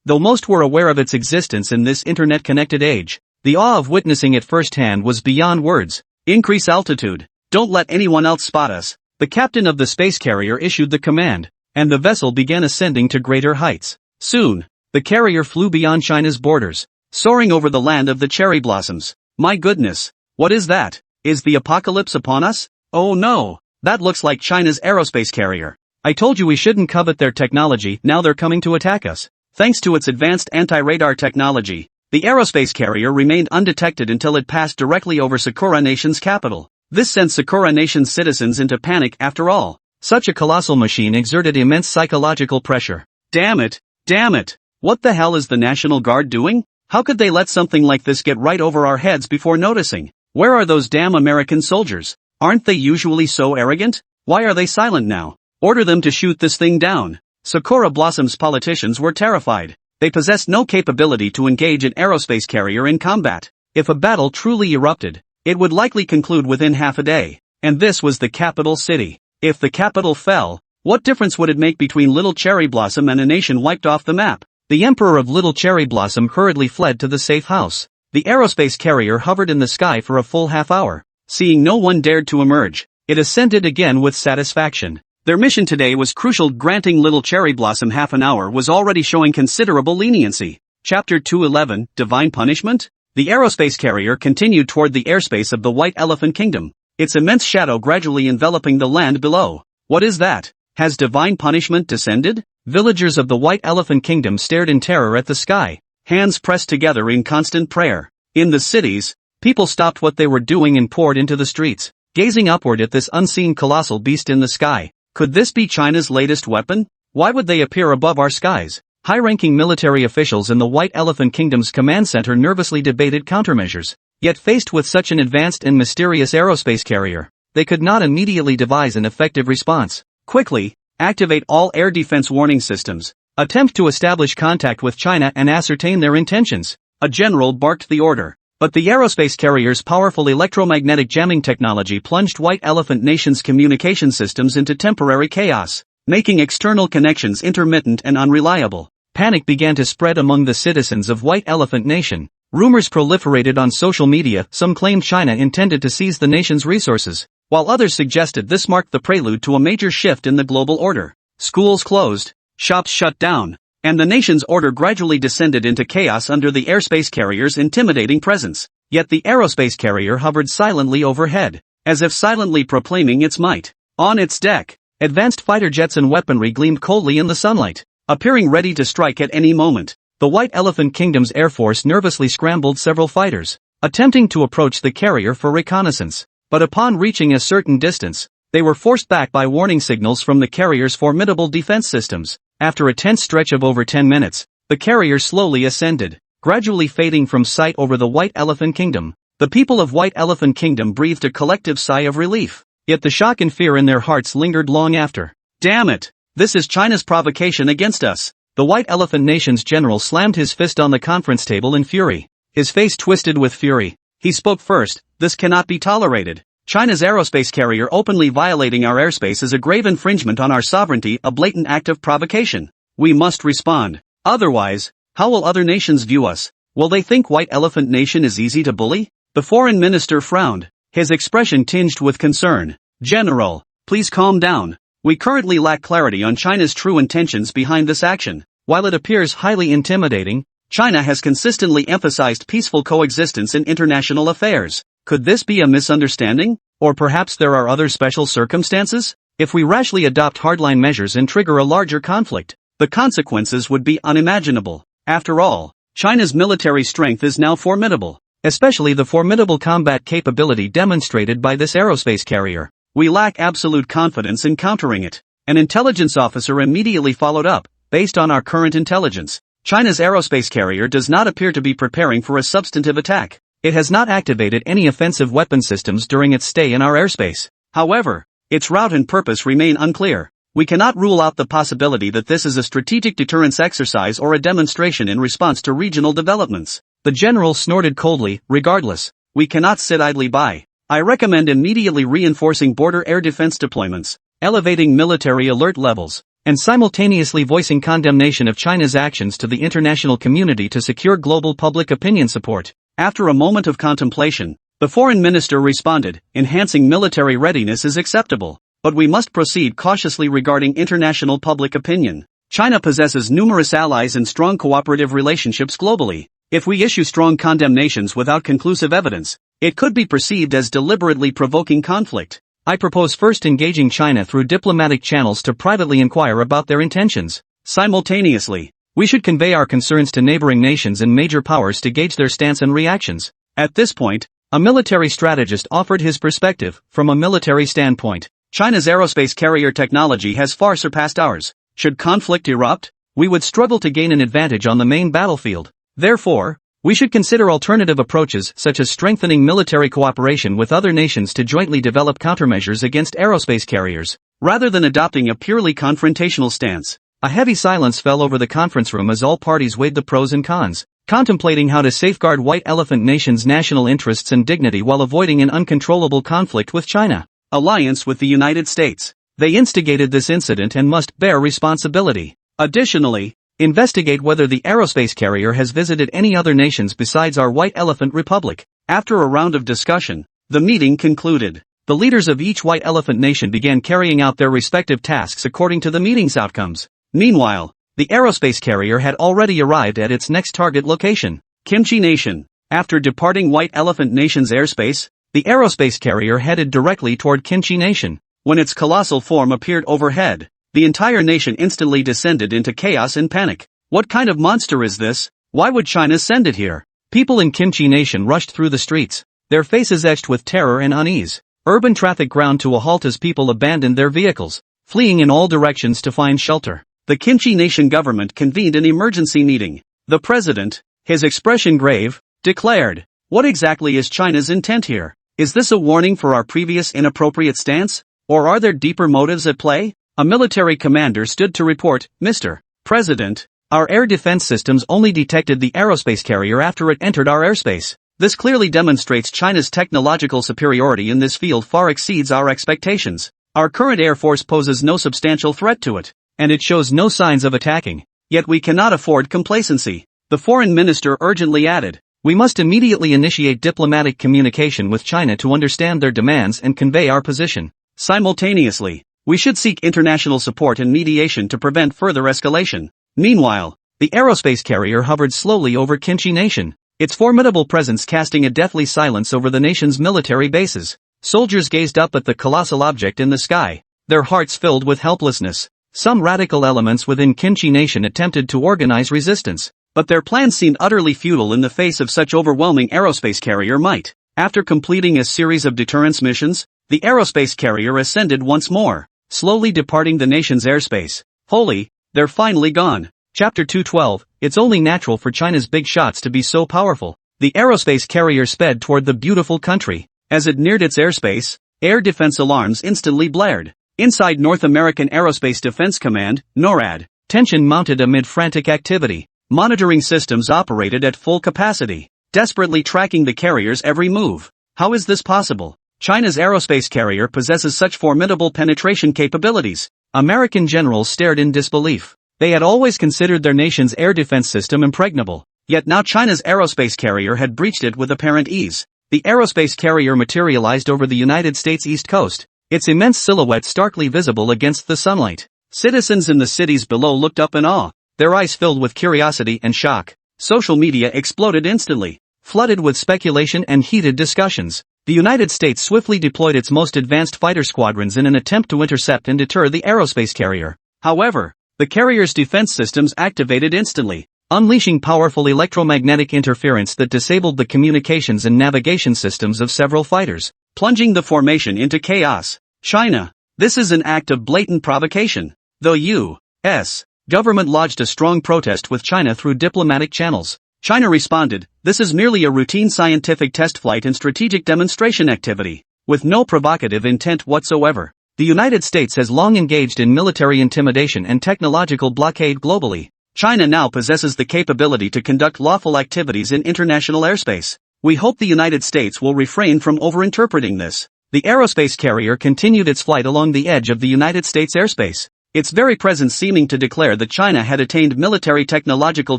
Though most were aware of its existence in this internet-connected age, the awe of witnessing it firsthand was beyond words. "Increase altitude. Don't let anyone else spot us." The captain of the space carrier issued the command, and the vessel began ascending to greater heights. Soon, the carrier flew beyond China's borders, soaring over the land of the cherry blossoms. My goodness, what is that? Is the apocalypse upon us? Oh no, that looks like China's aerospace carrier. I told you we shouldn't covet their technology, now they're coming to attack us. Thanks to its advanced anti-radar technology, the aerospace carrier remained undetected until it passed directly over Sakura Nation's capital. This sent Sakura Nation's citizens into panic after all. Such a colossal machine exerted immense psychological pressure. Damn it! Damn it! What the hell is the National Guard doing? How could they let something like this get right over our heads before noticing? Where are those damn American soldiers? Aren't they usually so arrogant? Why are they silent now? Order them to shoot this thing down. Sakura Blossom's politicians were terrified. They possessed no capability to engage an aerospace carrier in combat. If a battle truly erupted, it would likely conclude within half a day. And this was the capital city. If the capital fell, what difference would it make between Little Cherry Blossom and a nation wiped off the map? The emperor of Little Cherry Blossom hurriedly fled to the safe house. The aerospace carrier hovered in the sky for a full half hour. Seeing no one dared to emerge, it ascended again with satisfaction. Their mission today was crucial. Granting Little Cherry Blossom half an hour was already showing considerable leniency. Chapter 211, Divine Punishment? The aerospace carrier continued toward the airspace of the White Elephant Kingdom, its immense shadow gradually enveloping the land below. What is that? Has divine punishment descended? Villagers of the White Elephant Kingdom stared in terror at the sky, hands pressed together in constant prayer. In the cities, people stopped what they were doing and poured into the streets, gazing upward at this unseen colossal beast in the sky. Could this be China's latest weapon? Why would they appear above our skies? High-ranking military officials in the White Elephant Kingdom's command center nervously debated countermeasures. Yet faced with such an advanced and mysterious aerospace carrier, they could not immediately devise an effective response. Quickly, activate all air defense warning systems. Attempt to establish contact with China and ascertain their intentions. A general barked the order. But the aerospace carrier's powerful electromagnetic jamming technology plunged White Elephant Nation's communication systems into temporary chaos, making external connections intermittent and unreliable. Panic began to spread among the citizens of White Elephant Nation. Rumors proliferated on social media. Some claimed China intended to seize the nation's resources, while others suggested this marked the prelude to a major shift in the global order. Schools closed, shops shut down, and the nation's order gradually descended into chaos under the airspace carrier's intimidating presence. Yet the aerospace carrier hovered silently overhead, as if silently proclaiming its might. On its deck, advanced fighter jets and weaponry gleamed coldly in the sunlight, appearing ready to strike at any moment. The White Elephant Kingdom's Air Force nervously scrambled several fighters, attempting to approach the carrier for reconnaissance. But upon reaching a certain distance, they were forced back by warning signals from the carrier's formidable defense systems. After a tense stretch of over 10 minutes, the carrier slowly ascended, gradually fading from sight over the White Elephant Kingdom. The people of White Elephant Kingdom breathed a collective sigh of relief, yet the shock and fear in their hearts lingered long after. Damn it! This is China's provocation against us. The White Elephant Nation's general slammed his fist on the conference table in fury. his face twisted with fury. He spoke first. "This cannot be tolerated. China's aerospace carrier openly violating our airspace is a grave infringement on our sovereignty, a blatant act of provocation. We must respond. Otherwise, how will other nations view us? Will they think White Elephant Nation is easy to bully?" The foreign minister frowned, his expression tinged with concern. "General, please calm down. We currently lack clarity on China's true intentions behind this action. While it appears highly intimidating, China has consistently emphasized peaceful coexistence in international affairs. Could this be a misunderstanding? Or perhaps there are other special circumstances? If we rashly adopt hardline measures and trigger a larger conflict, the consequences would be unimaginable. After all, China's military strength is now formidable, especially the formidable combat capability demonstrated by this aerospace carrier. We lack absolute confidence in countering it." An intelligence officer immediately followed up. "Based on our current intelligence, China's aerospace carrier does not appear to be preparing for a substantive attack. It has not activated any offensive weapon systems during its stay in our airspace. However, its route and purpose remain unclear. We cannot rule out the possibility that this is a strategic deterrence exercise or a demonstration in response to regional developments." The general snorted coldly. "Regardless, we cannot sit idly by. I recommend immediately reinforcing border air defense deployments, elevating military alert levels, and simultaneously voicing condemnation of China's actions to the international community to secure global public opinion support." After a moment of contemplation, the foreign minister responded, "Enhancing military readiness is acceptable, but we must proceed cautiously regarding international public opinion. China possesses numerous allies and strong cooperative relationships globally. If we issue strong condemnations without conclusive evidence, it could be perceived as deliberately provoking conflict. I propose first engaging China through diplomatic channels to privately inquire about their intentions. Simultaneously, we should convey our concerns to neighboring nations and major powers to gauge their stance and reactions." At this point, a military strategist offered his perspective. "From a military standpoint, China's aerospace carrier technology has far surpassed ours. Should conflict erupt, we would struggle to gain an advantage on the main battlefield. Therefore, we should consider alternative approaches such as strengthening military cooperation with other nations to jointly develop countermeasures against aerospace carriers, rather than adopting a purely confrontational stance." A heavy silence fell over the conference room as all parties weighed the pros and cons, contemplating how to safeguard White Elephant Nation's national interests and dignity while avoiding an uncontrollable conflict with China. Alliance with the United States. They instigated this incident and must bear responsibility. Additionally, investigate whether the aerospace carrier has visited any other nations besides our White Elephant Republic. After a round of discussion, the meeting concluded. The leaders of each White Elephant Nation began carrying out their respective tasks according to the meeting's outcomes. Meanwhile, the aerospace carrier had already arrived at its next target location, Kimchi Nation. After departing White Elephant Nation's airspace, the aerospace carrier headed directly toward Kimchi Nation. When its colossal form appeared overhead, the entire nation instantly descended into chaos and panic. What kind of monster is this? Why would China send it here? People in Kimchi Nation rushed through the streets, their faces etched with terror and unease. Urban traffic ground to a halt as people abandoned their vehicles, fleeing in all directions to find shelter. The Kimchi Nation government convened an emergency meeting. The president, his expression grave, declared, "What exactly is China's intent here? Is this a warning for our previous inappropriate stance? Or are there deeper motives at play?" A military commander stood to report, "Mr. President, our air defense systems only detected the aerospace carrier after it entered our airspace. This clearly demonstrates China's technological superiority in this field far exceeds our expectations. Our current air force poses no substantial threat to it, and it shows no signs of attacking. Yet we cannot afford complacency." The foreign minister urgently added, "We must immediately initiate diplomatic communication with China to understand their demands and convey our position. Simultaneously, we should seek international support and mediation to prevent further escalation." Meanwhile, the aerospace carrier hovered slowly over Kimchi Nation, its formidable presence casting a deathly silence over the nation's military bases. Soldiers gazed up at the colossal object in the sky, their hearts filled with helplessness. Some radical elements within Kimchi Nation attempted to organize resistance, but their plans seemed utterly futile in the face of such overwhelming aerospace carrier might. After completing a series of deterrence missions, the aerospace carrier ascended once more, slowly departing the nation's airspace. Holy, they're finally gone. Chapter 212, It's only natural for China's big shots to be so powerful. The aerospace carrier sped toward the beautiful country. As it neared its airspace, air defense alarms instantly blared. Inside North American Aerospace Defense Command, NORAD, tension mounted amid frantic activity. Monitoring systems operated at full capacity. desperately tracking the carrier's every move. How is this possible? China's aerospace carrier possesses such formidable penetration capabilities. American generals stared in disbelief. They had always considered their nation's air defense system impregnable. Yet now China's aerospace carrier had breached it with apparent ease. The aerospace carrier materialized over the United States East Coast, its immense silhouette starkly visible against the sunlight. Citizens in the cities below looked up in awe, their eyes filled with curiosity and shock. Social media exploded instantly, flooded with speculation and heated discussions. The United States swiftly deployed its most advanced fighter squadrons in an attempt to intercept and deter the aerospace carrier. However, the carrier's defense systems activated instantly, unleashing powerful electromagnetic interference that disabled the communications and navigation systems of several fighters, plunging the formation into chaos. China. This is an act of blatant provocation. The U.S. government lodged a strong protest with China through diplomatic channels. China responded, "This is merely a routine scientific test flight and strategic demonstration activity, with no provocative intent whatsoever." The United States has long engaged in military intimidation and technological blockade globally. China now possesses the capability to conduct lawful activities in international airspace. We hope the United States will refrain from overinterpreting this. The aerospace carrier continued its flight along the edge of the United States airspace, its very presence seeming to declare that China had attained military technological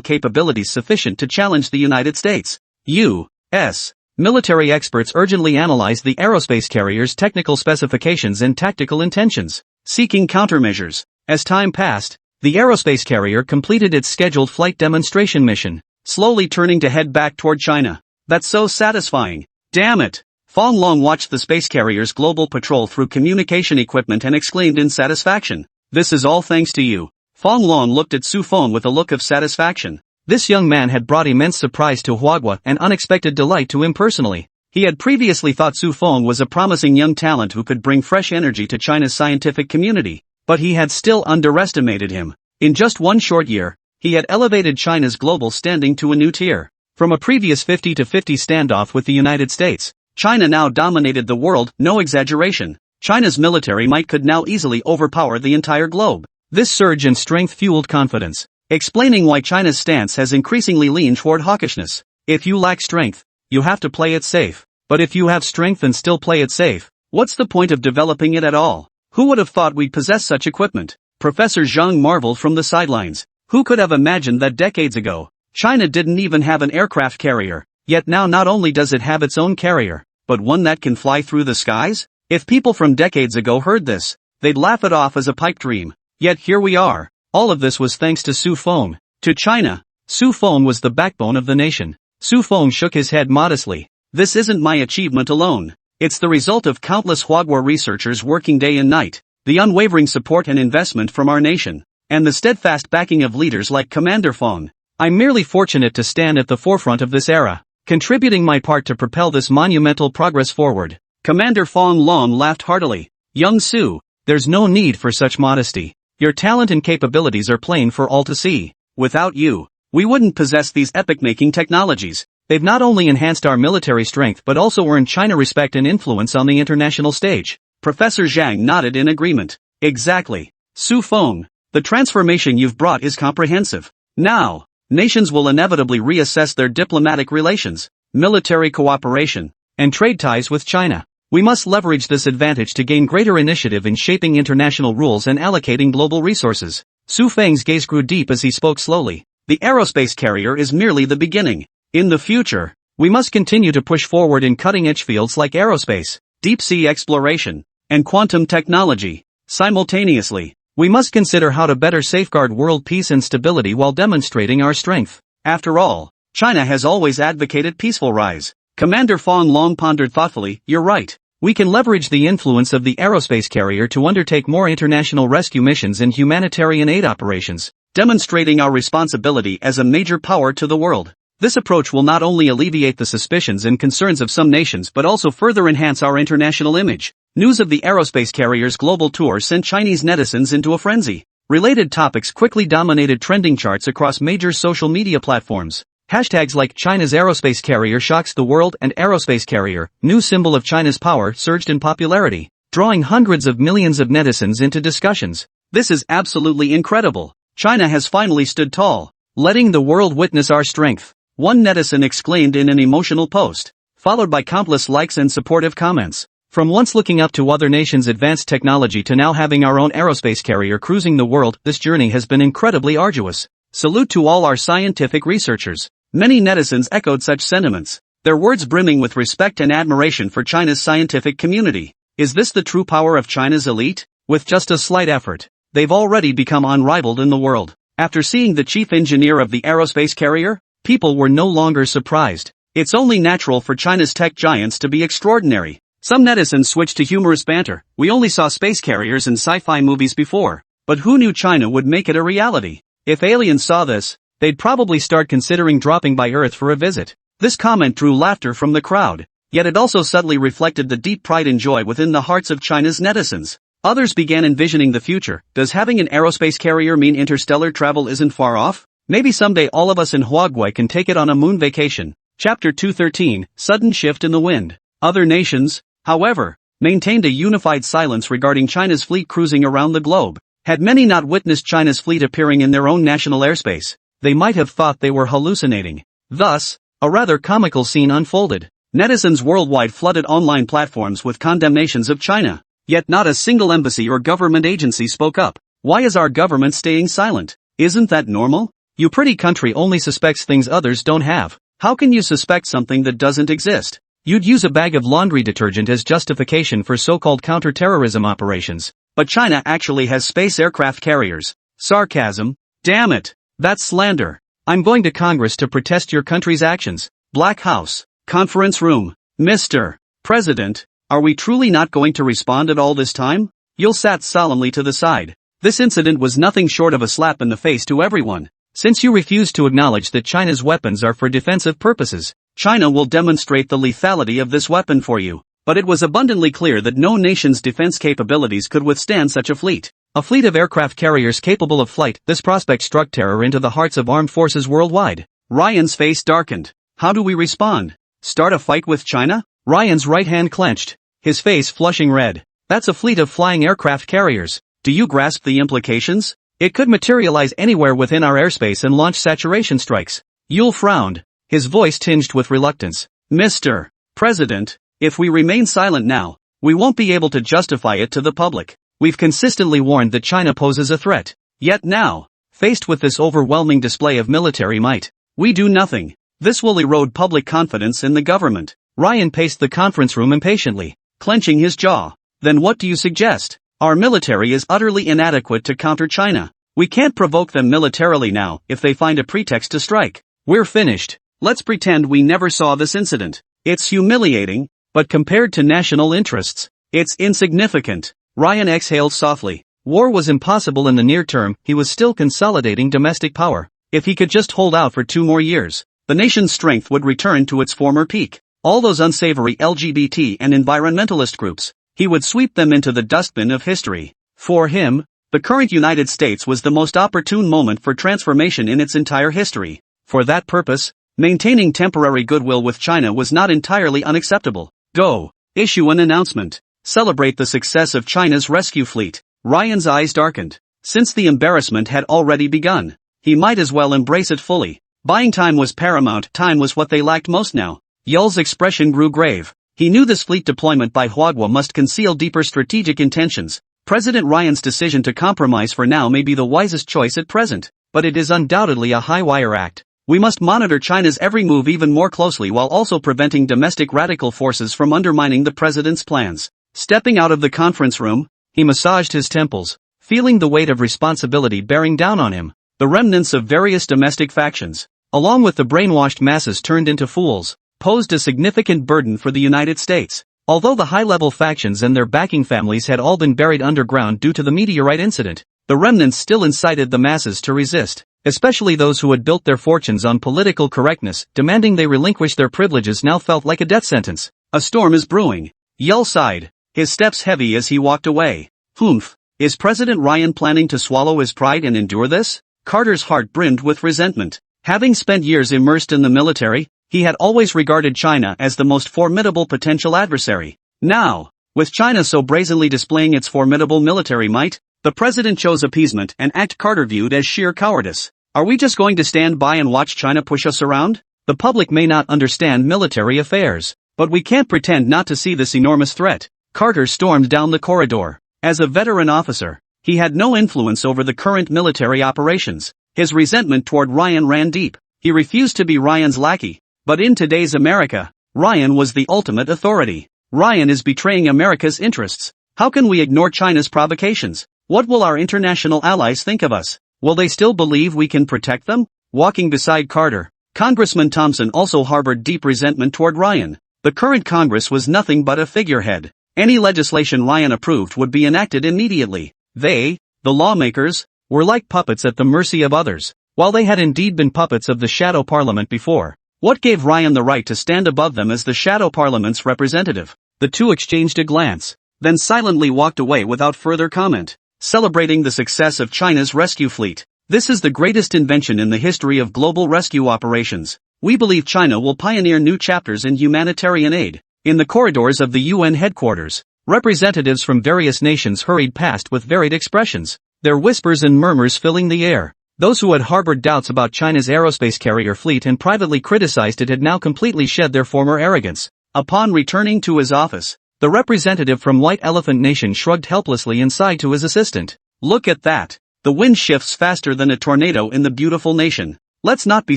capabilities sufficient to challenge the United States. U.S. military experts urgently analyzed the aerospace carrier's technical specifications and tactical intentions, seeking countermeasures. As time passed, the aerospace carrier completed its scheduled flight demonstration mission, slowly turning to head back toward China. That's so satisfying. Damn it! Fong Long watched the space carrier's global patrol through communication equipment and exclaimed in satisfaction, "This is all thanks to you." Fong Long looked at Su Feng with a look of satisfaction. This young man had brought immense surprise to Huagua and unexpected delight to him personally. He had previously thought Su Feng was a promising young talent who could bring fresh energy to China's scientific community, but he had still underestimated him. In just one short year, he had elevated China's global standing to a new tier. From a previous 50-50 standoff with the United States, China now dominated the world, no exaggeration. China's military might could now easily overpower the entire globe. This surge in strength fueled confidence, explaining why China's stance has increasingly leaned toward hawkishness. If you lack strength, you have to play it safe. But if you have strength and still play it safe, what's the point of developing it at all? Who would have thought we'd possess such equipment? Professor Zhang marveled from the sidelines. Who could have imagined that decades ago, China didn't even have an aircraft carrier, yet now not only does it have its own carrier, but one that can fly through the skies? If people from decades ago heard this, they'd laugh it off as a pipe dream. Yet here we are. All of this was thanks to Su Feng. To China, Su Feng was the backbone of the nation. Su Feng shook his head modestly. This isn't my achievement alone. It's the result of countless Huagua researchers working day and night, the unwavering support and investment from our nation, and the steadfast backing of leaders like Commander Feng. I'm merely fortunate to stand at the forefront of this era, contributing my part to propel this monumental progress forward. Commander Fong Long laughed heartily. Young Su, there's no need for such modesty. Your talent and capabilities are plain for all to see. Without you, we wouldn't possess these epic-making technologies. They've not only enhanced our military strength but also earned China respect and influence on the international stage. Professor Zhang nodded in agreement. Exactly. Su Feng, the transformation you've brought is comprehensive. Now, nations will inevitably reassess their diplomatic relations, military cooperation, and trade ties with China. We must leverage this advantage to gain greater initiative in shaping international rules and allocating global resources. Su Feng's gaze grew deep as he spoke slowly. The aerospace carrier is merely the beginning. In the future, we must continue to push forward in cutting-edge fields like aerospace, deep-sea exploration, and quantum technology. Simultaneously, we must consider how to better safeguard world peace and stability while demonstrating our strength. After all, China has always advocated peaceful rise. Commander Fong Long pondered thoughtfully. You're right. We can leverage the influence of the aerospace carrier to undertake more international rescue missions and humanitarian aid operations, demonstrating our responsibility as a major power to the world. This approach will not only alleviate the suspicions and concerns of some nations but also further enhance our international image. News of the aerospace carrier's global tour sent Chinese netizens into a frenzy. Related topics quickly dominated trending charts across major social media platforms. Hashtags like China's aerospace carrier shocks the world and aerospace carrier, new symbol of China's power, surged in popularity, drawing hundreds of millions of netizens into discussions. This is absolutely incredible. China has finally stood tall, letting the world witness our strength. one netizen exclaimed in an emotional post, followed by countless likes and supportive comments. From once looking up to other nations' advanced technology to now having our own aerospace carrier cruising the world, this journey has been incredibly arduous. Salute to all our scientific researchers. Many netizens echoed such sentiments, their words brimming with respect and admiration for China's scientific community. Is this the true power of China's elite? With just a slight effort, they've already become unrivaled in the world. After seeing the chief engineer of the aerospace carrier, people were no longer surprised. It's only natural for China's tech giants to be extraordinary. Some netizens switched to humorous banter. We only saw space carriers in sci-fi movies before, but who knew China would make it a reality? If aliens saw this, they'd probably start considering dropping by Earth for a visit. This comment drew laughter from the crowd, yet it also subtly reflected the deep pride and joy within the hearts of China's netizens. Others began envisioning the future. Does having an aerospace carrier mean interstellar travel isn't far off? Maybe someday all of us in Huaguai can take it on a moon vacation. Chapter 213, Sudden Shift in the Wind. Other nations, however, maintained a unified silence regarding China's fleet cruising around the globe. Had many not witnessed China's fleet appearing in their own national airspace, they might have thought they were hallucinating. Thus, a rather comical scene unfolded. Netizens worldwide flooded online platforms with condemnations of China. Yet not a single embassy or government agency spoke up. Why is our government staying silent? Isn't that normal? You pretty country only suspects things others don't have. How can you suspect something that doesn't exist? You'd use a bag of laundry detergent as justification for so-called counter-terrorism operations. But China actually has space aircraft carriers. Sarcasm. Damn it. That's slander. I'm going to Congress to protest your country's actions. Black House. Conference room. Mr. President. Are we truly not going to respond at all this time? Yul sat solemnly to the side. This incident was nothing short of a slap in the face to everyone. Since you refuse to acknowledge that China's weapons are for defensive purposes, China will demonstrate the lethality of this weapon for you. But it was abundantly clear that no nation's defense capabilities could withstand such a fleet. A fleet of aircraft carriers capable of flight. This prospect struck terror into the hearts of armed forces worldwide. Ryan's face darkened. How do we respond? Start a fight with China? Ryan's right hand clenched, his face flushing red. That's a fleet of flying aircraft carriers. Do you grasp the implications? It could materialize anywhere within our airspace and launch saturation strikes. Yul frowned, his voice tinged with reluctance. Mr. President, if we remain silent now, we won't be able to justify it to the public. We've consistently warned that China poses a threat. Yet now, faced with this overwhelming display of military might, we do nothing. This will erode public confidence in the government. Ryan paced the conference room impatiently, clenching his jaw. Then what do you suggest? Our military is utterly inadequate to counter China. We can't provoke them militarily now if they find a pretext to strike. We're finished. Let's pretend we never saw this incident. It's humiliating, but compared to national interests, it's insignificant. Ryan exhaled softly. War was impossible in the near term. He was still consolidating domestic power. If he could just hold out for 2 more years, the nation's strength would return to its former peak. All those unsavory LGBT and environmentalist groups, he would sweep them into the dustbin of history. For him, the current United States was the most opportune moment for transformation in its entire history. For that purpose, maintaining temporary goodwill with China was not entirely unacceptable. Go. Issue an announcement. Celebrate the success of China's rescue fleet. Ryan's eyes darkened. Since the embarrassment had already begun, he might as well embrace it fully. Buying time was paramount. Time was what they lacked most now. Yul's expression grew grave. He knew this fleet deployment by Huaguai must conceal deeper strategic intentions. President Ryan's decision to compromise for now may be the wisest choice at present, but it is undoubtedly a high-wire act. We must monitor China's every move even more closely while also preventing domestic radical forces from undermining the president's plans. Stepping out of the conference room, he massaged his temples, feeling the weight of responsibility bearing down on him. The remnants of various domestic factions, along with the brainwashed masses turned into fools, posed a significant burden for the United States. Although the high-level factions and their backing families had all been buried underground due to the meteorite incident, the remnants still incited the masses to resist, especially those who had built their fortunes on political correctness. Demanding they relinquish their privileges now felt like a death sentence. A storm is brewing. Yul sighed, his steps heavy as he walked away. Humph, is President Ryan planning to swallow his pride and endure this? Carter's heart brimmed with resentment. Having spent years immersed in the military, he had always regarded China as the most formidable potential adversary. Now, with China so brazenly displaying its formidable military might, the president chose appeasement, an act Carter viewed as sheer cowardice. Are we just going to stand by and watch China push us around? The public may not understand military affairs, but we can't pretend not to see this enormous threat. Carter stormed down the corridor. As a veteran officer, he had no influence over the current military operations. His resentment toward Ryan ran deep. He refused to be Ryan's lackey. But in today's America, Ryan was the ultimate authority. Ryan is betraying America's interests. How can we ignore China's provocations? What will our international allies think of us? Will they still believe we can protect them? Walking beside Carter, Congressman Thompson also harbored deep resentment toward Ryan. The current Congress was nothing but a figurehead. Any legislation Ryan approved would be enacted immediately. They, the lawmakers, were like puppets at the mercy of others. While they had indeed been puppets of the shadow parliament before, what gave Ryan the right to stand above them as the shadow parliament's representative? The two exchanged a glance, then silently walked away without further comment, celebrating the success of China's rescue fleet. This is the greatest invention in the history of global rescue operations. We believe China will pioneer new chapters in humanitarian aid. In the corridors of the UN headquarters, representatives from various nations hurried past with varied expressions, their whispers and murmurs filling the air. Those who had harbored doubts about China's aerospace carrier fleet and privately criticized it had now completely shed their former arrogance. Upon returning to his office, the representative from White Elephant Nation shrugged helplessly and sighed to his assistant. Look at that. The wind shifts faster than a tornado in the beautiful nation. Let's not be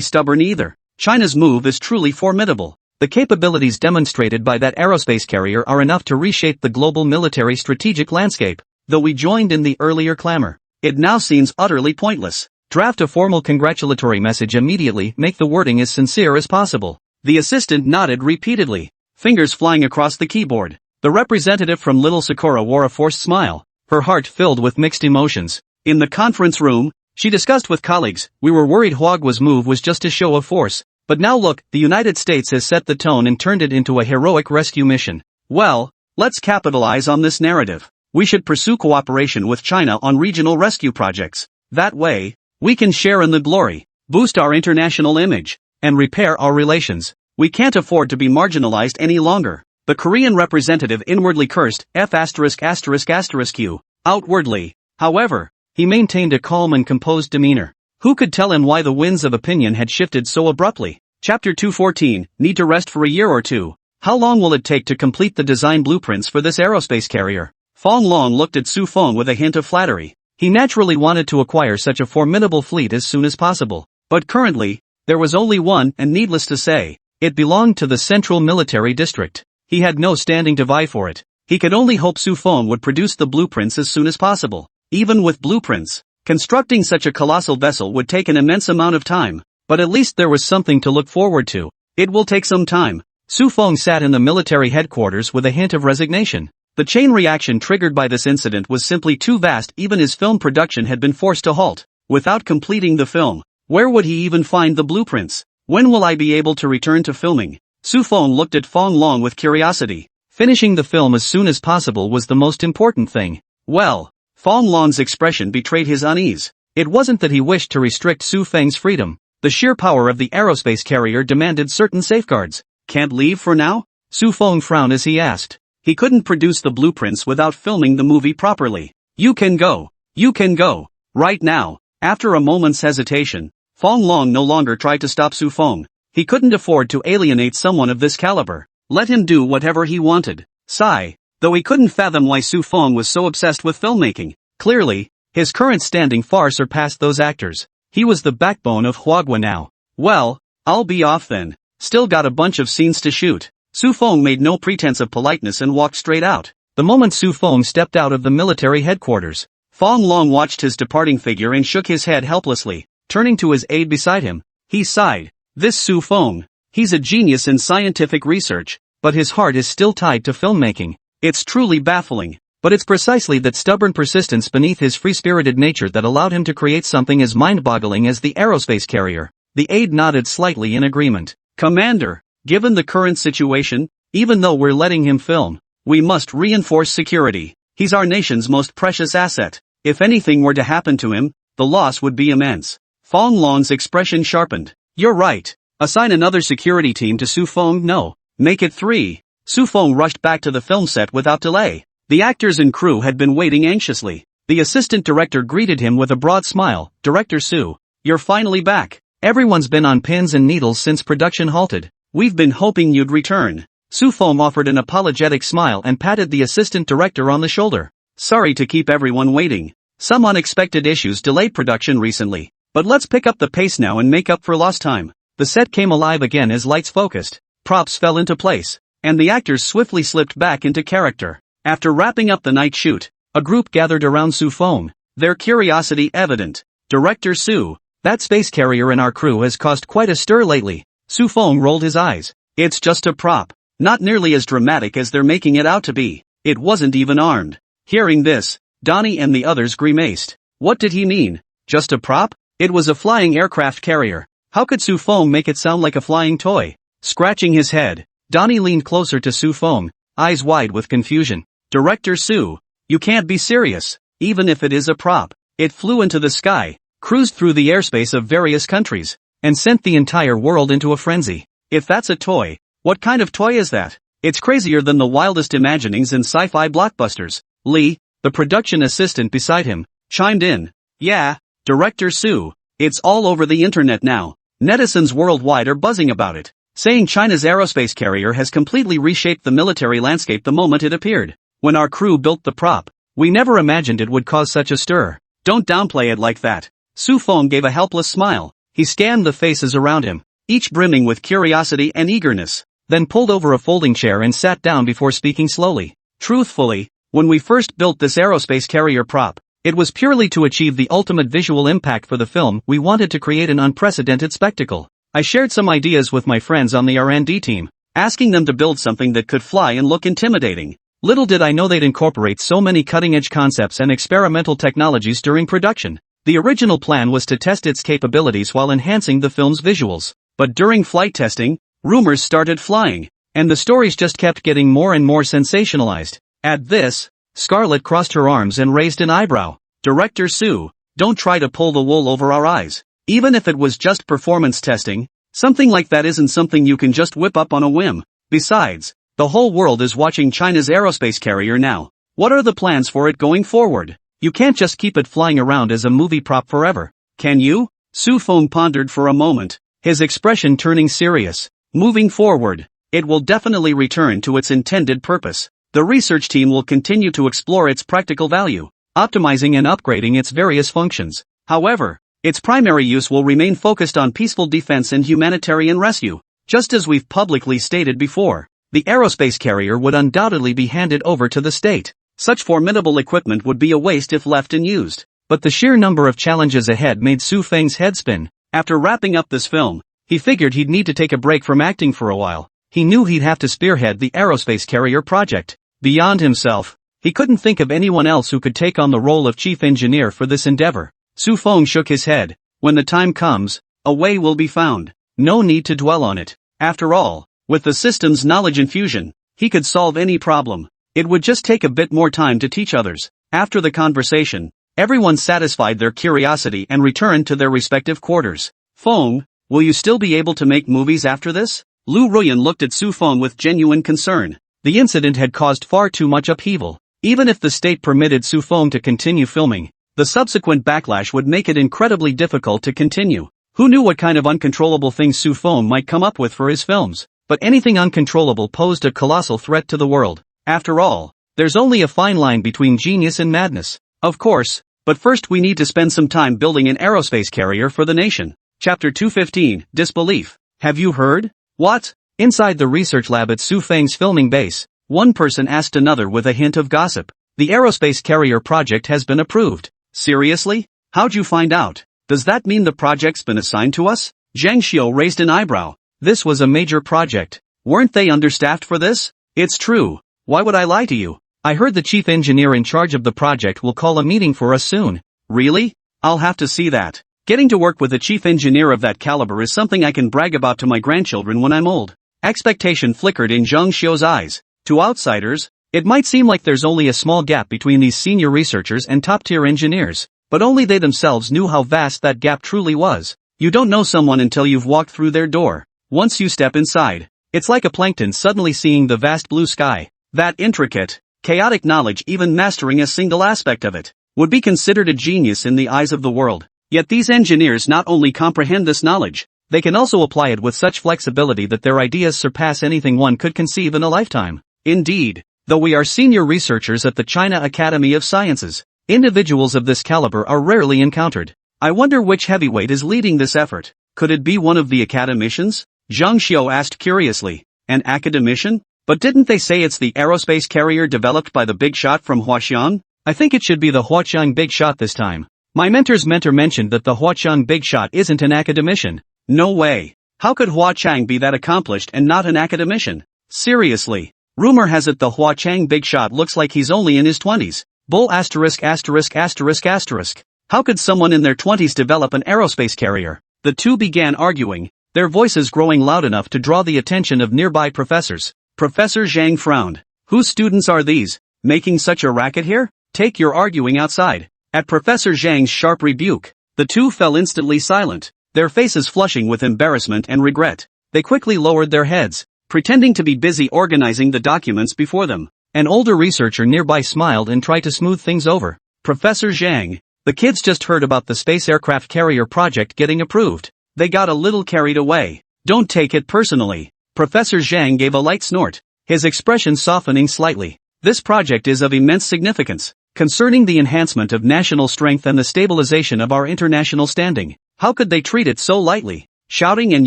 stubborn either. China's move is truly formidable. The capabilities demonstrated by that aerospace carrier are enough to reshape the global military strategic landscape. Though we joined in the earlier clamor, it now seems utterly pointless. Draft a formal congratulatory message immediately. Make the wording as sincere as possible. The assistant nodded repeatedly, fingers flying across the keyboard. The representative from Little Sakura wore a forced smile, her heart filled with mixed emotions. In the conference room, she discussed with colleagues, we were worried Huagua's move was just a show of force. But now look, the United States has set the tone and turned it into a heroic rescue mission. Well, let's capitalize on this narrative. We should pursue cooperation with China on regional rescue projects. That way, we can share in the glory, boost our international image, and repair our relations. We can't afford to be marginalized any longer. The Korean representative inwardly cursed F******Q. Outwardly, however, he maintained a calm and composed demeanor. Who could tell him why the winds of opinion had shifted so abruptly? Chapter 214, Need to rest for a year or two. How long will it take to complete the design blueprints for this aerospace carrier? Fong Long looked at Su Feng with a hint of flattery. He naturally wanted to acquire such a formidable fleet as soon as possible. But currently, there was only one, and needless to say, it belonged to the Central Military District. He had no standing to vie for it. He could only hope Su Feng would produce the blueprints as soon as possible. Even with blueprints, constructing such a colossal vessel would take an immense amount of time, but at least there was something to look forward to. It will take some time. Su Feng sat in the military headquarters with a hint of resignation. The chain reaction triggered by this incident was simply too vast. Even his film production had been forced to halt. Without completing the film, where would he even find the blueprints? When will I be able to return to filming? Su Feng looked at Fong Long with curiosity. Finishing the film as soon as possible was the most important thing. Well, Fong Long's expression betrayed his unease. It wasn't that he wished to restrict Su Feng's freedom. The sheer power of the aerospace carrier demanded certain safeguards. Can't leave for now? Su Feng frowned as he asked. He couldn't produce the blueprints without filming the movie properly. You can go. You can go. Right now. After a moment's hesitation, Fong Long no longer tried to stop Su Feng. He couldn't afford to alienate someone of this caliber. Let him do whatever he wanted. Sigh. Though he couldn't fathom why Su Feng was so obsessed with filmmaking. Clearly, his current standing far surpassed those actors. He was the backbone of Huagua now. Well, I'll be off then. Still got a bunch of scenes to shoot. Su Feng made no pretense of politeness and walked straight out. The moment Su Feng stepped out of the military headquarters, Fong Long watched his departing figure and shook his head helplessly. Turning to his aide beside him, he sighed. This Su Feng, he's a genius in scientific research, but his heart is still tied to filmmaking. It's truly baffling. But it's precisely that stubborn persistence beneath his free-spirited nature that allowed him to create something as mind-boggling as the aerospace carrier. The aide nodded slightly in agreement. Commander, given the current situation, even though we're letting him film, we must reinforce security. He's our nation's most precious asset. If anything were to happen to him, the loss would be immense. Fong Long's expression sharpened. You're right. Assign another security team to Su Feng. No. Make it 3. Su Feng rushed back to the film set without delay. The actors and crew had been waiting anxiously. The assistant director greeted him with a broad smile. Director Su, you're finally back. Everyone's been on pins and needles since production halted. We've been hoping you'd return. Sufeng offered an apologetic smile and patted the assistant director on the shoulder. Sorry to keep everyone waiting. Some unexpected issues delayed production recently. But let's pick up the pace now and make up for lost time. The set came alive again as lights focused, props fell into place, and the actors swiftly slipped back into character. After wrapping up the night shoot, a group gathered around Sufeng, their curiosity evident. Director Su, that space carrier in our crew has caused quite a stir lately. Sufeng rolled his eyes. It's just a prop. Not nearly as dramatic as they're making it out to be. It wasn't even armed. Hearing this, Donnie and the others grimaced. What did he mean? Just a prop? It was a flying aircraft carrier. How could Sufeng make it sound like a flying toy? Scratching his head, Donnie leaned closer to Sufeng, eyes wide with confusion. Director Su, you can't be serious. Even if it is a prop, it flew into the sky, cruised through the airspace of various countries, and sent the entire world into a frenzy. If that's a toy, what kind of toy is that? It's crazier than the wildest imaginings in sci-fi blockbusters. Lee, the production assistant beside him, chimed in. Yeah, Director Su, it's all over the internet now. Netizens worldwide are buzzing about it, saying China's aerospace carrier has completely reshaped the military landscape the moment it appeared. When our crew built the prop, we never imagined it would cause such a stir. Don't downplay it like that. Sufeng gave a helpless smile. He scanned the faces around him, each brimming with curiosity and eagerness, then pulled over a folding chair and sat down before speaking slowly. Truthfully, when we first built this aerospace carrier prop, it was purely to achieve the ultimate visual impact for the film. We wanted to create an unprecedented spectacle. I shared some ideas with my friends on the R&D team, asking them to build something that could fly and look intimidating. Little did I know they'd incorporate so many cutting-edge concepts and experimental technologies during production. The original plan was to test its capabilities while enhancing the film's visuals. But during flight testing, rumors started flying, and the stories just kept getting more and more sensationalized. At this, Scarlett crossed her arms and raised an eyebrow. Director Su, don't try to pull the wool over our eyes. Even if it was just performance testing, something like that isn't something you can just whip up on a whim. Besides, the whole world is watching China's aerospace carrier now. What are the plans for it going forward? You can't just keep it flying around as a movie prop forever, can you? Sufeng pondered for a moment, his expression turning serious. Moving forward, it will definitely return to its intended purpose. The research team will continue to explore its practical value, optimizing and upgrading its various functions. However, its primary use will remain focused on peaceful defense and humanitarian rescue. Just as we've publicly stated before, the aerospace carrier would undoubtedly be handed over to the state. Such formidable equipment would be a waste if left unused. But the sheer number of challenges ahead made Sufeng's head spin. After wrapping up this film, he figured he'd need to take a break from acting for a while. He knew he'd have to spearhead the aerospace carrier project. Beyond himself, he couldn't think of anyone else who could take on the role of chief engineer for this endeavor. Sufeng shook his head. When the time comes, a way will be found. No need to dwell on it. After all, with the system's knowledge infusion, he could solve any problem. It would just take a bit more time to teach others. After the conversation, everyone satisfied their curiosity and returned to their respective quarters. Feng, will you still be able to make movies after this? Lu Ruyan looked at Sufeng with genuine concern. The incident had caused far too much upheaval. Even if the state permitted Sufeng to continue filming, the subsequent backlash would make it incredibly difficult to continue. Who knew what kind of uncontrollable things Sufeng might come up with for his films? But anything uncontrollable posed a colossal threat to the world. After all, there's only a fine line between genius and madness. Of course, but first we need to spend some time building an aerospace carrier for the nation. Chapter 215, Disbelief. Have you heard? What? Inside the research lab at Sufeng's filming base, one person asked another with a hint of gossip. The aerospace carrier project has been approved. Seriously? How'd you find out? Does that mean the project's been assigned to us? Zhang Xiu raised an eyebrow. This was a major project. Weren't they understaffed for this? It's true. Why would I lie to you? I heard the chief engineer in charge of the project will call a meeting for us soon. Really? I'll have to see that. Getting to work with a chief engineer of that caliber is something I can brag about to my grandchildren when I'm old. Expectation flickered in Zhang Xiu's eyes. To outsiders, it might seem like there's only a small gap between these senior researchers and top-tier engineers, but only they themselves knew how vast that gap truly was. You don't know someone until you've walked through their door. Once you step inside, it's like a plankton suddenly seeing the vast blue sky. That intricate, chaotic knowledge, even mastering a single aspect of it, would be considered a genius in the eyes of the world. Yet these engineers not only comprehend this knowledge, they can also apply it with such flexibility that their ideas surpass anything one could conceive in a lifetime. Indeed, though we are senior researchers at the China Academy of Sciences, individuals of this caliber are rarely encountered. I wonder which heavyweight is leading this effort. Could it be one of the academicians? Zhang Xiu asked curiously. An academician? But didn't they say it's the aerospace carrier developed by the big shot from Huaqiang? I think it should be the Huaqiang big shot this time. My mentor's mentor mentioned that the Huaqiang big shot isn't an academician. No way. How could Huaqiang be that accomplished and not an academician? Seriously. Rumor has it the Huaqiang big shot looks like he's only in his 20s. Bull asterisk asterisk asterisk asterisk. How could someone in their 20s develop an aerospace carrier? The two began arguing, their voices growing loud enough to draw the attention of nearby professors. Professor Zhang frowned. Whose students are these, making such a racket here? Take your arguing outside. At Professor Zhang's sharp rebuke, the two fell instantly silent, their faces flushing with embarrassment and regret. They quickly lowered their heads, pretending to be busy organizing the documents before them. An older researcher nearby smiled and tried to smooth things over. Professor Zhang, the kids just heard about the space aircraft carrier project getting approved. They got a little carried away. Don't take it personally. Professor Zhang gave a light snort, his expression softening slightly. This project is of immense significance, concerning the enhancement of national strength and the stabilization of our international standing. How could they treat it so lightly? Shouting and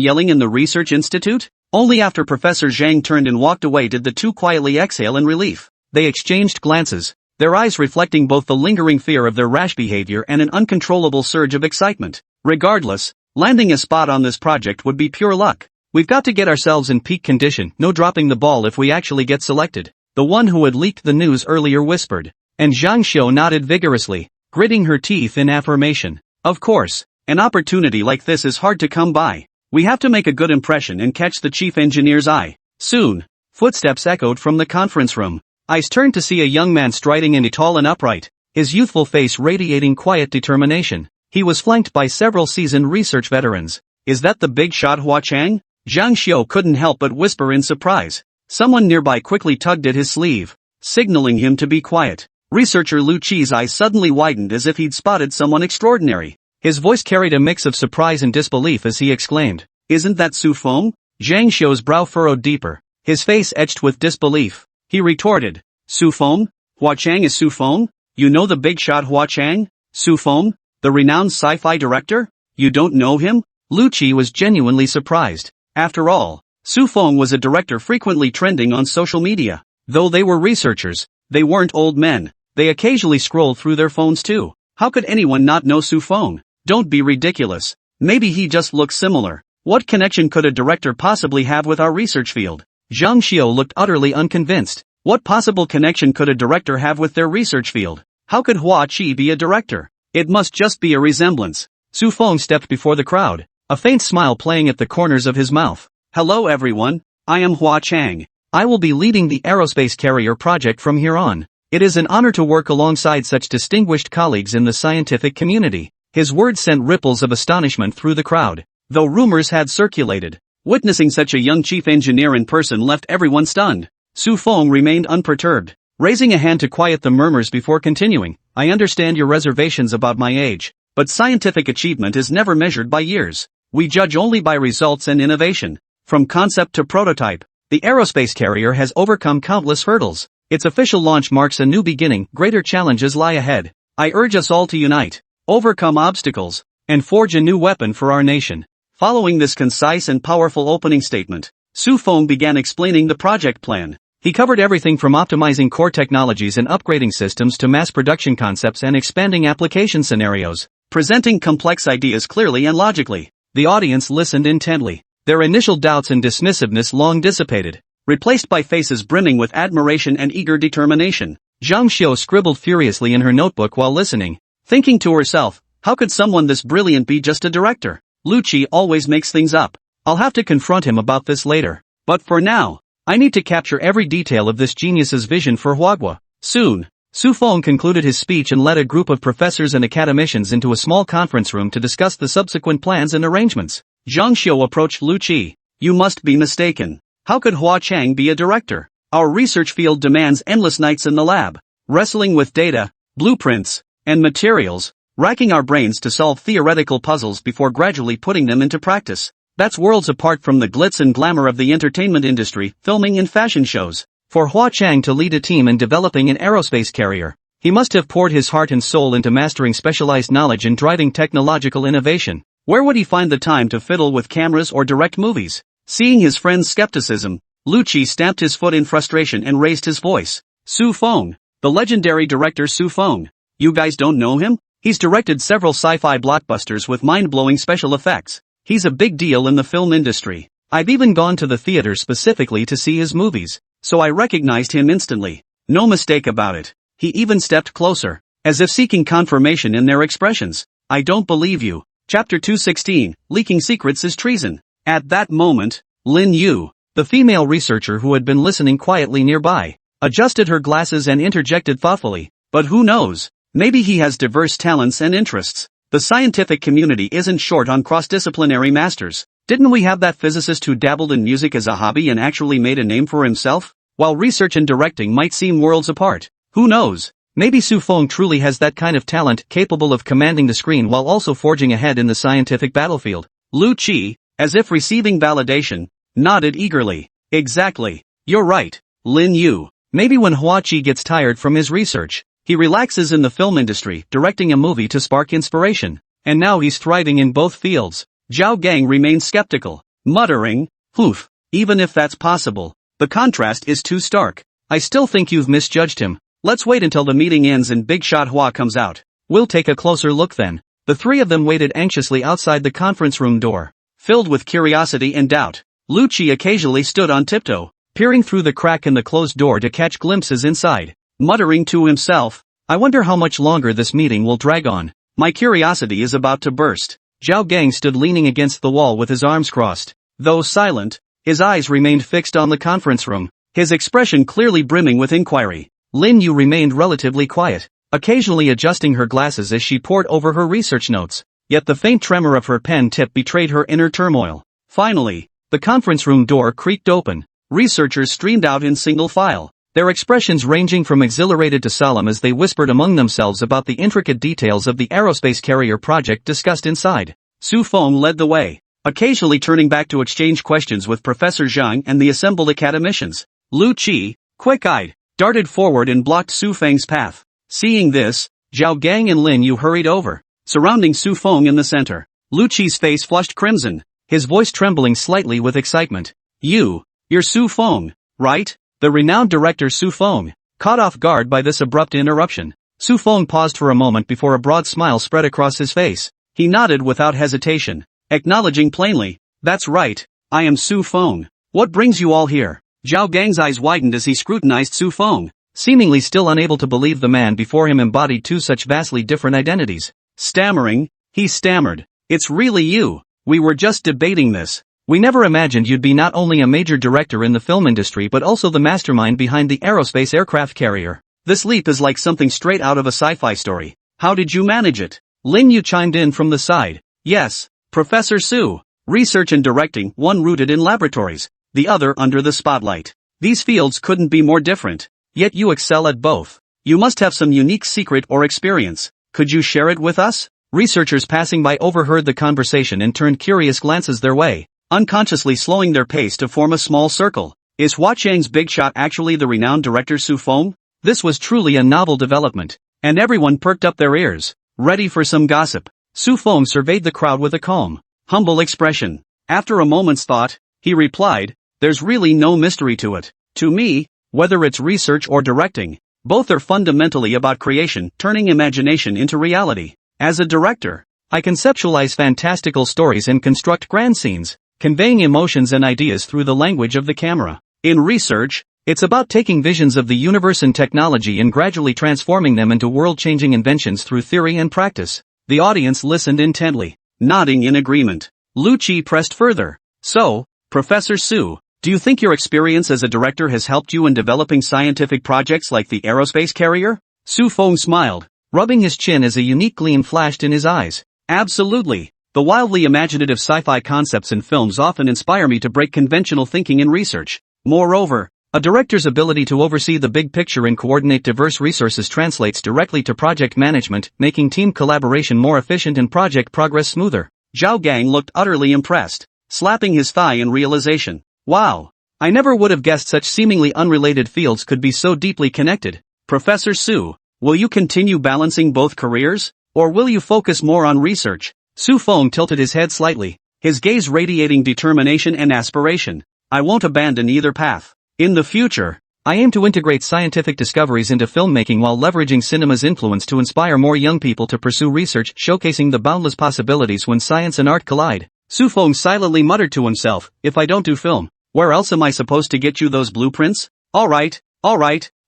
yelling in the research institute? Only after Professor Zhang turned and walked away did the two quietly exhale in relief. They exchanged glances, their eyes reflecting both the lingering fear of their rash behavior and an uncontrollable surge of excitement. Regardless, landing a spot on this project would be pure luck. We've got to get ourselves in peak condition, no dropping the ball if we actually get selected. The one who had leaked the news earlier whispered, and Zhang Xiu nodded vigorously, gritting her teeth in affirmation. Of course, an opportunity like this is hard to come by. We have to make a good impression and catch the chief engineer's eye. Soon, footsteps echoed from the conference room. Eyes turned to see a young man striding in, tall and upright, his youthful face radiating quiet determination. He was flanked by several seasoned research veterans. Is that the big shot Huaqiang? Zhang Xiu couldn't help but whisper in surprise. Someone nearby quickly tugged at his sleeve, signaling him to be quiet. Researcher Lu Qi's eyes suddenly widened as if he'd spotted someone extraordinary. His voice carried a mix of surprise and disbelief as he exclaimed, "Isn't that Su Feng?" Zhang Xiu's brow furrowed deeper, his face etched with disbelief. He retorted, "Su Feng? Huaqiang is Su Feng? You know the big shot Huaqiang? Su Feng, the renowned sci-fi director? You don't know him?" Lu Qi was genuinely surprised. After all, Su Feng was a director frequently trending on social media. Though they were researchers, they weren't old men. They occasionally scrolled through their phones too. How could anyone not know Su Feng? Don't be ridiculous. Maybe he just looks similar. What connection could a director possibly have with our research field? Zhang Xiu looked utterly unconvinced. What possible connection could a director have with their research field? How could Hua Qi be a director? It must just be a resemblance. Su Feng stepped before the crowd, a faint smile playing at the corners of his mouth. Hello everyone, I am Huaqiang. I will be leading the aerospace carrier project from here on. It is an honor to work alongside such distinguished colleagues in the scientific community. His words sent ripples of astonishment through the crowd, though rumors had circulated. Witnessing such a young chief engineer in person left everyone stunned. Su Feng remained unperturbed, raising a hand to quiet the murmurs before continuing. I understand your reservations about my age, but scientific achievement is never measured by years. We judge only by results and innovation. From concept to prototype, the aerospace carrier has overcome countless hurdles. Its official launch marks a new beginning. Greater challenges lie ahead. I urge us all to unite, overcome obstacles, and forge a new weapon for our nation. Following this concise and powerful opening statement, Su Feng began explaining the project plan. He covered everything from optimizing core technologies and upgrading systems to mass production concepts and expanding application scenarios, presenting complex ideas clearly and logically. The audience listened intently, their initial doubts and dismissiveness long dissipated, replaced by faces brimming with admiration and eager determination. Zhang Xiu scribbled furiously in her notebook while listening, thinking to herself, how could someone this brilliant be just a director? Lu Qi always makes things up. I'll have to confront him about this later. But for now, I need to capture every detail of this genius's vision for Huagua. Soon, Su Feng concluded his speech and led a group of professors and academicians into a small conference room to discuss the subsequent plans and arrangements. Zhang Xiu approached Lu Qi. You must be mistaken. How could Huaqiang be a director? Our research field demands endless nights in the lab, wrestling with data, blueprints, and materials. racking our brains to solve theoretical puzzles before gradually putting them into practice. That's worlds apart from the glitz and glamour of the entertainment industry, filming and fashion shows. For Hua Chang to lead a team in developing an aerospace carrier, he must have poured his heart and soul into mastering specialized knowledge and driving technological innovation. Where would he find the time to fiddle with cameras or direct movies? Seeing his friend's skepticism, Lu Qi stamped his foot in frustration and raised his voice. Su Feng, the legendary director Su Feng. You guys don't know him? He's directed several sci-fi blockbusters with mind-blowing special effects. He's a big deal in the film industry. I've even gone to the theater specifically to see his movies, so I recognized him instantly. No mistake about it. He even stepped closer, as if seeking confirmation in their expressions. I don't believe you. Chapter 216, Leaking Secrets is Treason. At that moment, Lin Yu, the female researcher who had been listening quietly nearby, adjusted her glasses and interjected thoughtfully. But who knows? Maybe he has diverse talents and interests. The scientific community isn't short on cross-disciplinary masters. Didn't we have that physicist who dabbled in music as a hobby and actually made a name for himself? While research and directing might seem worlds apart, who knows? Maybe Su Feng truly has that kind of talent capable of commanding the screen while also forging ahead in the scientific battlefield. Lu Qi, as if receiving validation, nodded eagerly. Exactly. You're right, Lin Yu. Maybe when Hua Qi gets tired from his research, he relaxes in the film industry, directing a movie to spark inspiration. And now he's thriving in both fields. Zhao Gang remained skeptical, muttering, "Oof, even if that's possible, the contrast is too stark. I still think you've misjudged him. Let's wait until the meeting ends and Big Shot Hua comes out. We'll take a closer look then." The three of them waited anxiously outside the conference room door. Filled with curiosity and doubt, Lu Qi occasionally stood on tiptoe, peering through the crack in the closed door to catch glimpses inside. Muttering to himself, "I wonder how much longer this meeting will drag on. My curiosity is about to burst." Zhao Gang stood leaning against the wall with his arms crossed. Though silent, his eyes remained fixed on the conference room, his expression clearly brimming with inquiry. Lin Yu remained relatively quiet, occasionally adjusting her glasses as she pored over her research notes, yet the faint tremor of her pen tip betrayed her inner turmoil. Finally, the conference room door creaked open. Researchers streamed out in single file, their expressions ranging from exhilarated to solemn as they whispered among themselves about the intricate details of the aerospace carrier project discussed inside. Su Feng led the way, occasionally turning back to exchange questions with Professor Zhang and the assembled academicians. Lu Qi, quick-eyed, darted forward and blocked Su Feng's path. Seeing this, Zhao Gang and Lin Yu hurried over, surrounding Su Feng in the center. Lu Qi's face flushed crimson, his voice trembling slightly with excitement. You're Su Feng, right? The renowned director Su Feng. Caught off guard by this abrupt interruption, Su Feng paused for a moment before a broad smile spread across his face. He nodded without hesitation, acknowledging plainly, "That's right, I am Su Feng. What brings you all here?" Zhao Gang's eyes widened as he scrutinized Su Feng, seemingly still unable to believe the man before him embodied two such vastly different identities. Stammering, he stammered, "It's really you. We were just debating this. We never imagined you'd be not only a major director in the film industry but also the mastermind behind the aerospace aircraft carrier. This leap is like something straight out of a sci-fi story. How did you manage it?" Lin Yu chimed in from the side. "Yes, Professor Su. Research and directing, one rooted in laboratories, the other under the spotlight. These fields couldn't be more different, yet you excel at both. You must have some unique secret or experience. Could you share it with us?" Researchers passing by overheard the conversation and turned curious glances their way, unconsciously slowing their pace to form a small circle. Is Hua Chang's big shot actually the renowned director Su Feng? This was truly a novel development, and everyone perked up their ears, ready for some gossip. Su Feng surveyed the crowd with a calm, humble expression. After a moment's thought, he replied, "There's really no mystery to it. To me, whether it's research or directing, both are fundamentally about creation, turning imagination into reality. As a director, I conceptualize fantastical stories and construct grand scenes, conveying emotions and ideas through the language of the camera. In research, it's about taking visions of the universe and technology and gradually transforming them into world-changing inventions through theory and practice." The audience listened intently, nodding in agreement. Lu Qi pressed further. "So, Professor Su, do you think your experience as a director has helped you in developing scientific projects like the aerospace carrier?" Su Feng smiled, rubbing his chin as a unique gleam flashed in his eyes. "Absolutely. The wildly imaginative sci-fi concepts in films often inspire me to break conventional thinking in research. Moreover, A director's ability to oversee the big picture and coordinate diverse resources translates directly to project management, making team collaboration more efficient and project progress smoother. Zhao Gang looked utterly impressed, slapping his thigh in realization. Wow! I never would have guessed such seemingly unrelated fields could be so deeply connected. Professor Su, will you continue balancing both careers? Or will you focus more on research? Su Feng tilted his head slightly, his gaze radiating determination and aspiration. I won't abandon either path. In the future, I aim to integrate scientific discoveries into filmmaking while leveraging cinema's influence to inspire more young people to pursue research, showcasing the boundless possibilities when science and art collide. Su Feng silently muttered to himself, if I don't do film, where else am I supposed to get you those blueprints? Alright,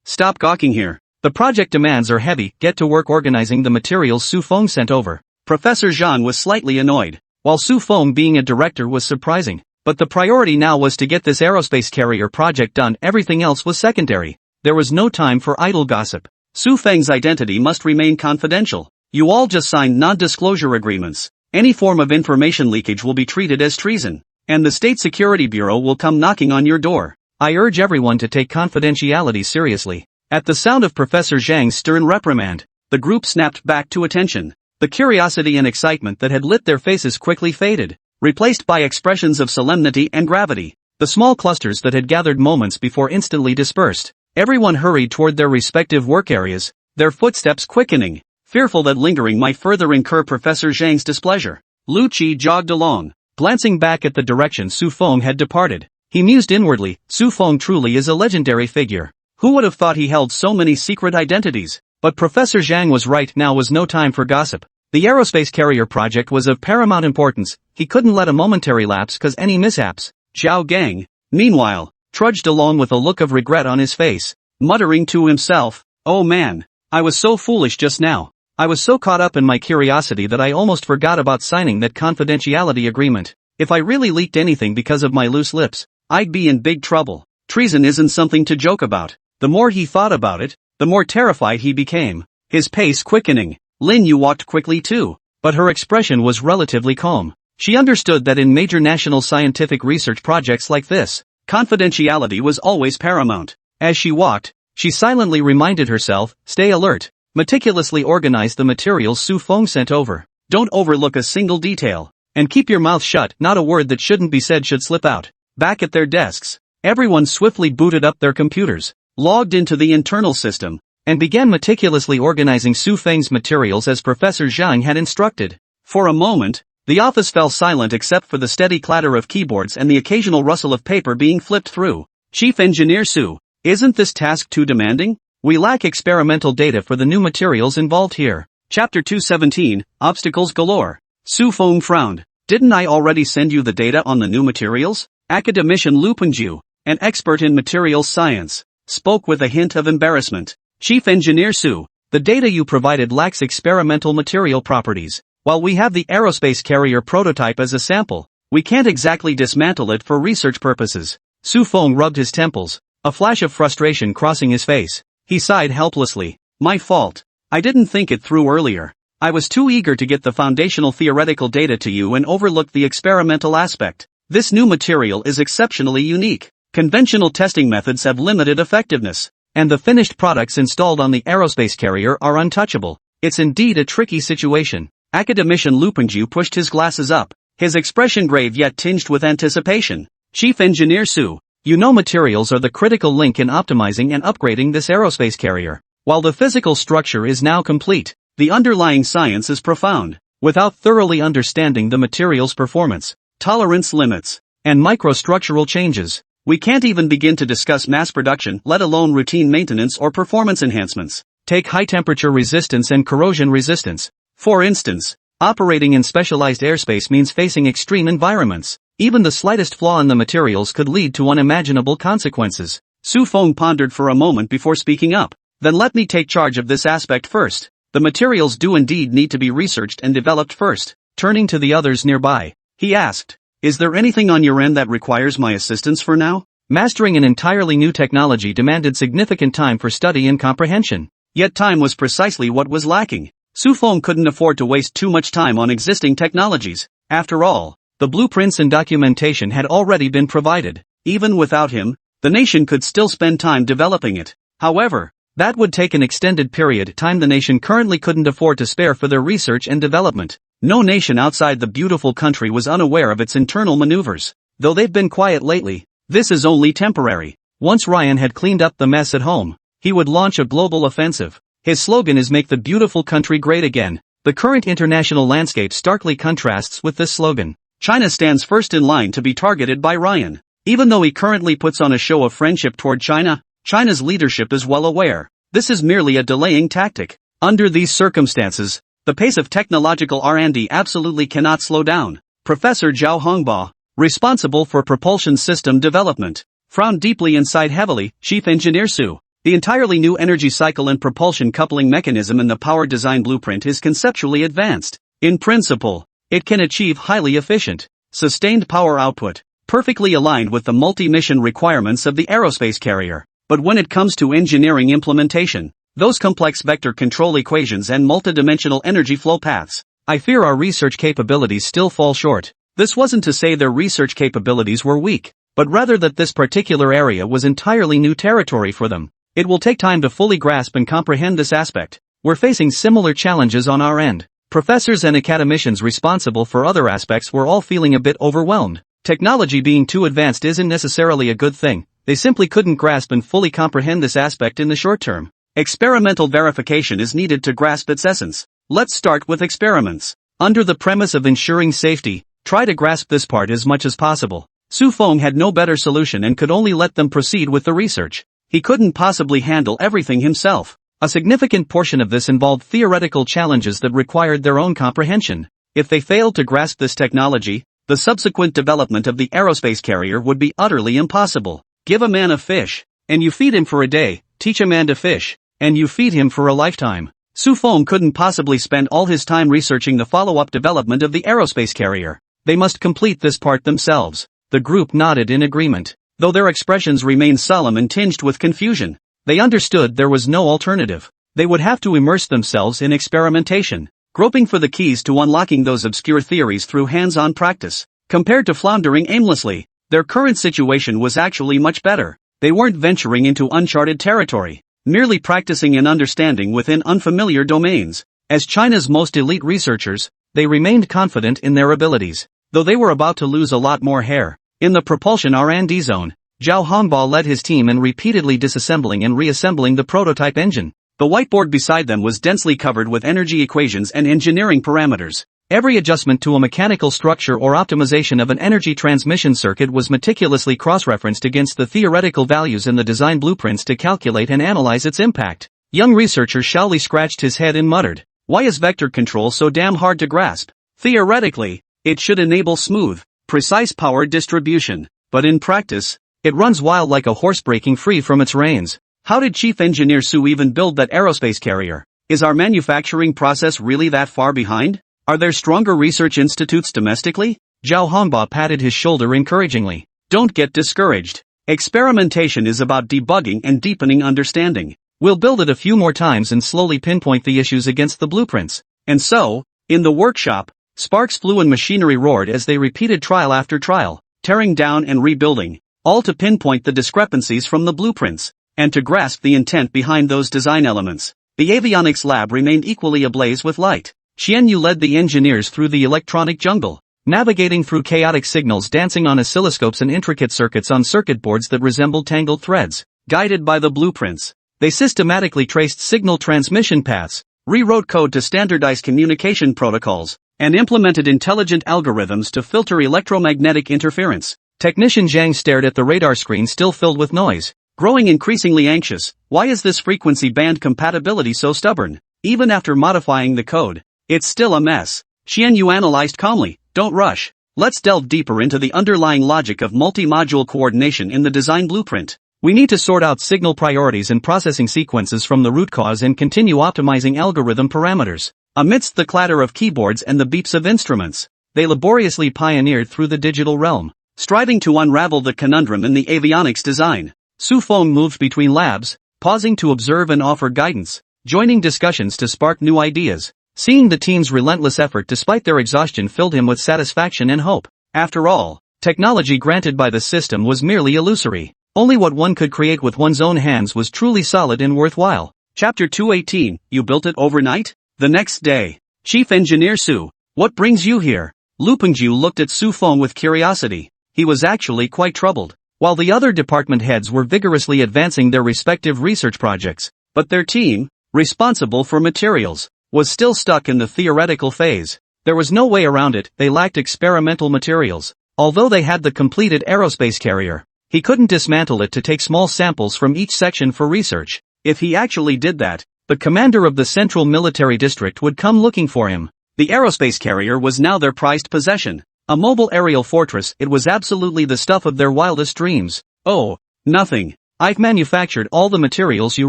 stop gawking here. The project demands are heavy, get to work organizing the materials Su Feng sent over. Professor Zhang was slightly annoyed, while Su Feng being a director was surprising. But the priority now was to get this aerospace carrier project done, everything else was secondary. There was no time for idle gossip. Su Feng's identity must remain confidential. You all just signed non-disclosure agreements. Any form of information leakage will be treated as treason, and the State Security Bureau will come knocking on your door. I urge everyone to take confidentiality seriously. At the sound of Professor Zhang's stern reprimand, the group snapped back to attention. The curiosity and excitement that had lit their faces quickly faded, replaced by expressions of solemnity and gravity. The small clusters that had gathered moments before instantly dispersed. Everyone hurried toward their respective work areas, their footsteps quickening, fearful that lingering might further incur Professor Zhang's displeasure. Lu Qi jogged along, glancing back at the direction Su Feng had departed. He mused inwardly, Su Feng truly is a legendary figure. Who would have thought he held so many secret identities? But Professor Zhang was right, now was no time for gossip. The aerospace carrier project was of paramount importance, he couldn't let a momentary lapse cause any mishaps. Zhao Gang, meanwhile, trudged along with a look of regret on his face, muttering to himself, oh man, I was so foolish just now. I was so caught up in my curiosity that I almost forgot about signing that confidentiality agreement. If I really leaked anything because of my loose lips, I'd be in big trouble. Treason isn't something to joke about. The more he thought about it, the more terrified he became, his pace quickening. Lin Yu walked quickly too, but her expression was relatively calm. She understood that in major national scientific research projects like this, confidentiality was always paramount. As she walked, she silently reminded herself, stay alert, meticulously organize the materials Su Feng sent over. Don't overlook a single detail, and keep your mouth shut, not a word that shouldn't be said should slip out. Back at their desks, everyone swiftly booted up their computers, logged into the internal system, and began meticulously organizing Su Feng's materials as Professor Zhang had instructed. For a moment, the office fell silent except for the steady clatter of keyboards and the occasional rustle of paper being flipped through. Chief Engineer Su, isn't this task too demanding? We lack experimental data for the new materials involved here. Chapter 217, Obstacles Galore. Su Feng frowned. Didn't I already send you the data on the new materials? Academician Lu Pengju, an expert in materials science, spoke with a hint of embarrassment. Chief Engineer Su, the data you provided lacks experimental material properties. While we have the aerospace carrier prototype as a sample, we can't exactly dismantle it for research purposes. Su Feng rubbed his temples, a flash of frustration crossing his face. He sighed helplessly. My fault. I didn't think it through earlier. I was too eager to get the foundational theoretical data to you and overlooked the experimental aspect. This new material is exceptionally unique. Conventional testing methods have limited effectiveness, and the finished products installed on the aerospace carrier are untouchable. It's indeed a tricky situation. Academician Lu Pengju pushed his glasses up, his expression grave yet tinged with anticipation. Chief Engineer Su, you know materials are the critical link in optimizing and upgrading this aerospace carrier. While the physical structure is now complete, the underlying science is profound. Without thoroughly understanding the material's performance, tolerance limits, and microstructural changes, we can't even begin to discuss mass production, let alone routine maintenance or performance enhancements. Take high-temperature resistance and corrosion resistance. For instance, operating in specialized airspace means facing extreme environments. Even the slightest flaw in the materials could lead to unimaginable consequences. Su Feng pondered for a moment before speaking up. Then let me take charge of this aspect first. The materials do indeed need to be researched and developed first. Turning to the others nearby, he asked, is there anything on your end that requires my assistance for now? Mastering an entirely new technology demanded significant time for study and comprehension. Yet time was precisely what was lacking. Su Feng couldn't afford to waste too much time on existing technologies. After all, the blueprints and documentation had already been provided. Even without him, the nation could still spend time developing it. However, that would take an extended period of time the nation currently couldn't afford to spare for their research and development. No nation outside the beautiful country was unaware of its internal maneuvers. Though they've been quiet lately, this is only temporary. Once Ryan had cleaned up the mess at home, he would launch a global offensive. His slogan is "Make the beautiful country great again." The current international landscape starkly contrasts with this slogan. China stands first in line to be targeted by Ryan. Even though he currently puts on a show of friendship toward China, China's leadership is well aware this is merely a delaying tactic. Under these circumstances, the pace of technological R&D absolutely cannot slow down. Professor Zhao Hongbo, responsible for propulsion system development, frowned deeply and sighed heavily. Chief Engineer Su, the entirely new energy cycle and propulsion coupling mechanism in the power design blueprint is conceptually advanced. In principle, it can achieve highly efficient, sustained power output, perfectly aligned with the multi-mission requirements of the aerospace carrier. But when it comes to engineering implementation, those complex vector control equations and multidimensional energy flow paths, I fear our research capabilities still fall short. This wasn't to say their research capabilities were weak, but rather that this particular area was entirely new territory for them. It will take time to fully grasp and comprehend this aspect. We're facing similar challenges on our end. Professors and academicians responsible for other aspects were all feeling a bit overwhelmed. Technology being too advanced isn't necessarily a good thing. They simply couldn't grasp and fully comprehend this aspect in the short term. Experimental verification is needed to grasp its essence. Let's start with experiments. Under the premise of ensuring safety, try to grasp this part as much as possible. Su Feng had no better solution and could only let them proceed with the research. He couldn't possibly handle everything himself. A significant portion of this involved theoretical challenges that required their own comprehension. If they failed to grasp this technology, the subsequent development of the aerospace carrier would be utterly impossible. Give a man a fish, and you feed him for a day. Teach a man to fish, and you feed him for a lifetime. Su Feng couldn't possibly spend all his time researching the follow-up development of the aerospace carrier. They must complete this part themselves. The group nodded in agreement, though their expressions remained solemn and tinged with confusion. They understood there was no alternative. They would have to immerse themselves in experimentation, groping for the keys to unlocking those obscure theories through hands-on practice. Compared to floundering aimlessly, their current situation was actually much better. They weren't venturing into uncharted territory, merely practicing and understanding within unfamiliar domains. As China's most elite researchers, they remained confident in their abilities, though they were about to lose a lot more hair. In the propulsion R&D zone, Zhao Hongbo led his team in repeatedly disassembling and reassembling the prototype engine. The whiteboard beside them was densely covered with energy equations and engineering parameters. Every adjustment to a mechanical structure or optimization of an energy transmission circuit was meticulously cross-referenced against the theoretical values in the design blueprints to calculate and analyze its impact. Young researcher Shaoli scratched his head and muttered, "Why is vector control so damn hard to grasp? Theoretically, it should enable smooth, precise power distribution, but in practice, it runs wild like a horse breaking free from its reins. How did Chief Engineer Su even build that aerospace carrier? Is our manufacturing process really that far behind? Are there stronger research institutes domestically?" Zhao Hongbo patted his shoulder encouragingly. "Don't get discouraged. Experimentation is about debugging and deepening understanding. We'll build it a few more times and slowly pinpoint the issues against the blueprints." And so, in the workshop, sparks flew and machinery roared as they repeated trial after trial, tearing down and rebuilding, all to pinpoint the discrepancies from the blueprints, and to grasp the intent behind those design elements. The avionics lab remained equally ablaze with light. Xian Yu led the engineers through the electronic jungle, navigating through chaotic signals dancing on oscilloscopes and intricate circuits on circuit boards that resembled tangled threads. Guided by the blueprints, they systematically traced signal transmission paths, rewrote code to standardize communication protocols, and implemented intelligent algorithms to filter electromagnetic interference. Technician Zhang stared at the radar screen still filled with noise, growing increasingly anxious. Why is this frequency band compatibility so stubborn? Even after modifying the code, it's still a mess. Xian Yu analyzed calmly. "Don't rush. Let's delve deeper into the underlying logic of multi-module coordination in the design blueprint. We need to sort out signal priorities and processing sequences from the root cause and continue optimizing algorithm parameters." Amidst the clatter of keyboards and the beeps of instruments, they laboriously pioneered through the digital realm, striving to unravel the conundrum in the avionics design. Su Feng moved between labs, pausing to observe and offer guidance, joining discussions to spark new ideas. Seeing the team's relentless effort despite their exhaustion filled him with satisfaction and hope. After all, technology granted by the system was merely illusory. Only what one could create with one's own hands was truly solid and worthwhile. Chapter 218, You built it overnight? The next day. Chief Engineer Su, what brings you here? Lu Pengju looked at Su Feng with curiosity. He was actually quite troubled. While the other department heads were vigorously advancing their respective research projects, but their team, responsible for materials, was still stuck in the theoretical phase. There was no way around it, they lacked experimental materials. Although they had the completed aerospace carrier, he couldn't dismantle it to take small samples from each section for research. If he actually did that, the commander of the Central Military District would come looking for him. The aerospace carrier was now their prized possession. A mobile aerial fortress, it was absolutely the stuff of their wildest dreams. Oh, nothing. I've manufactured all the materials you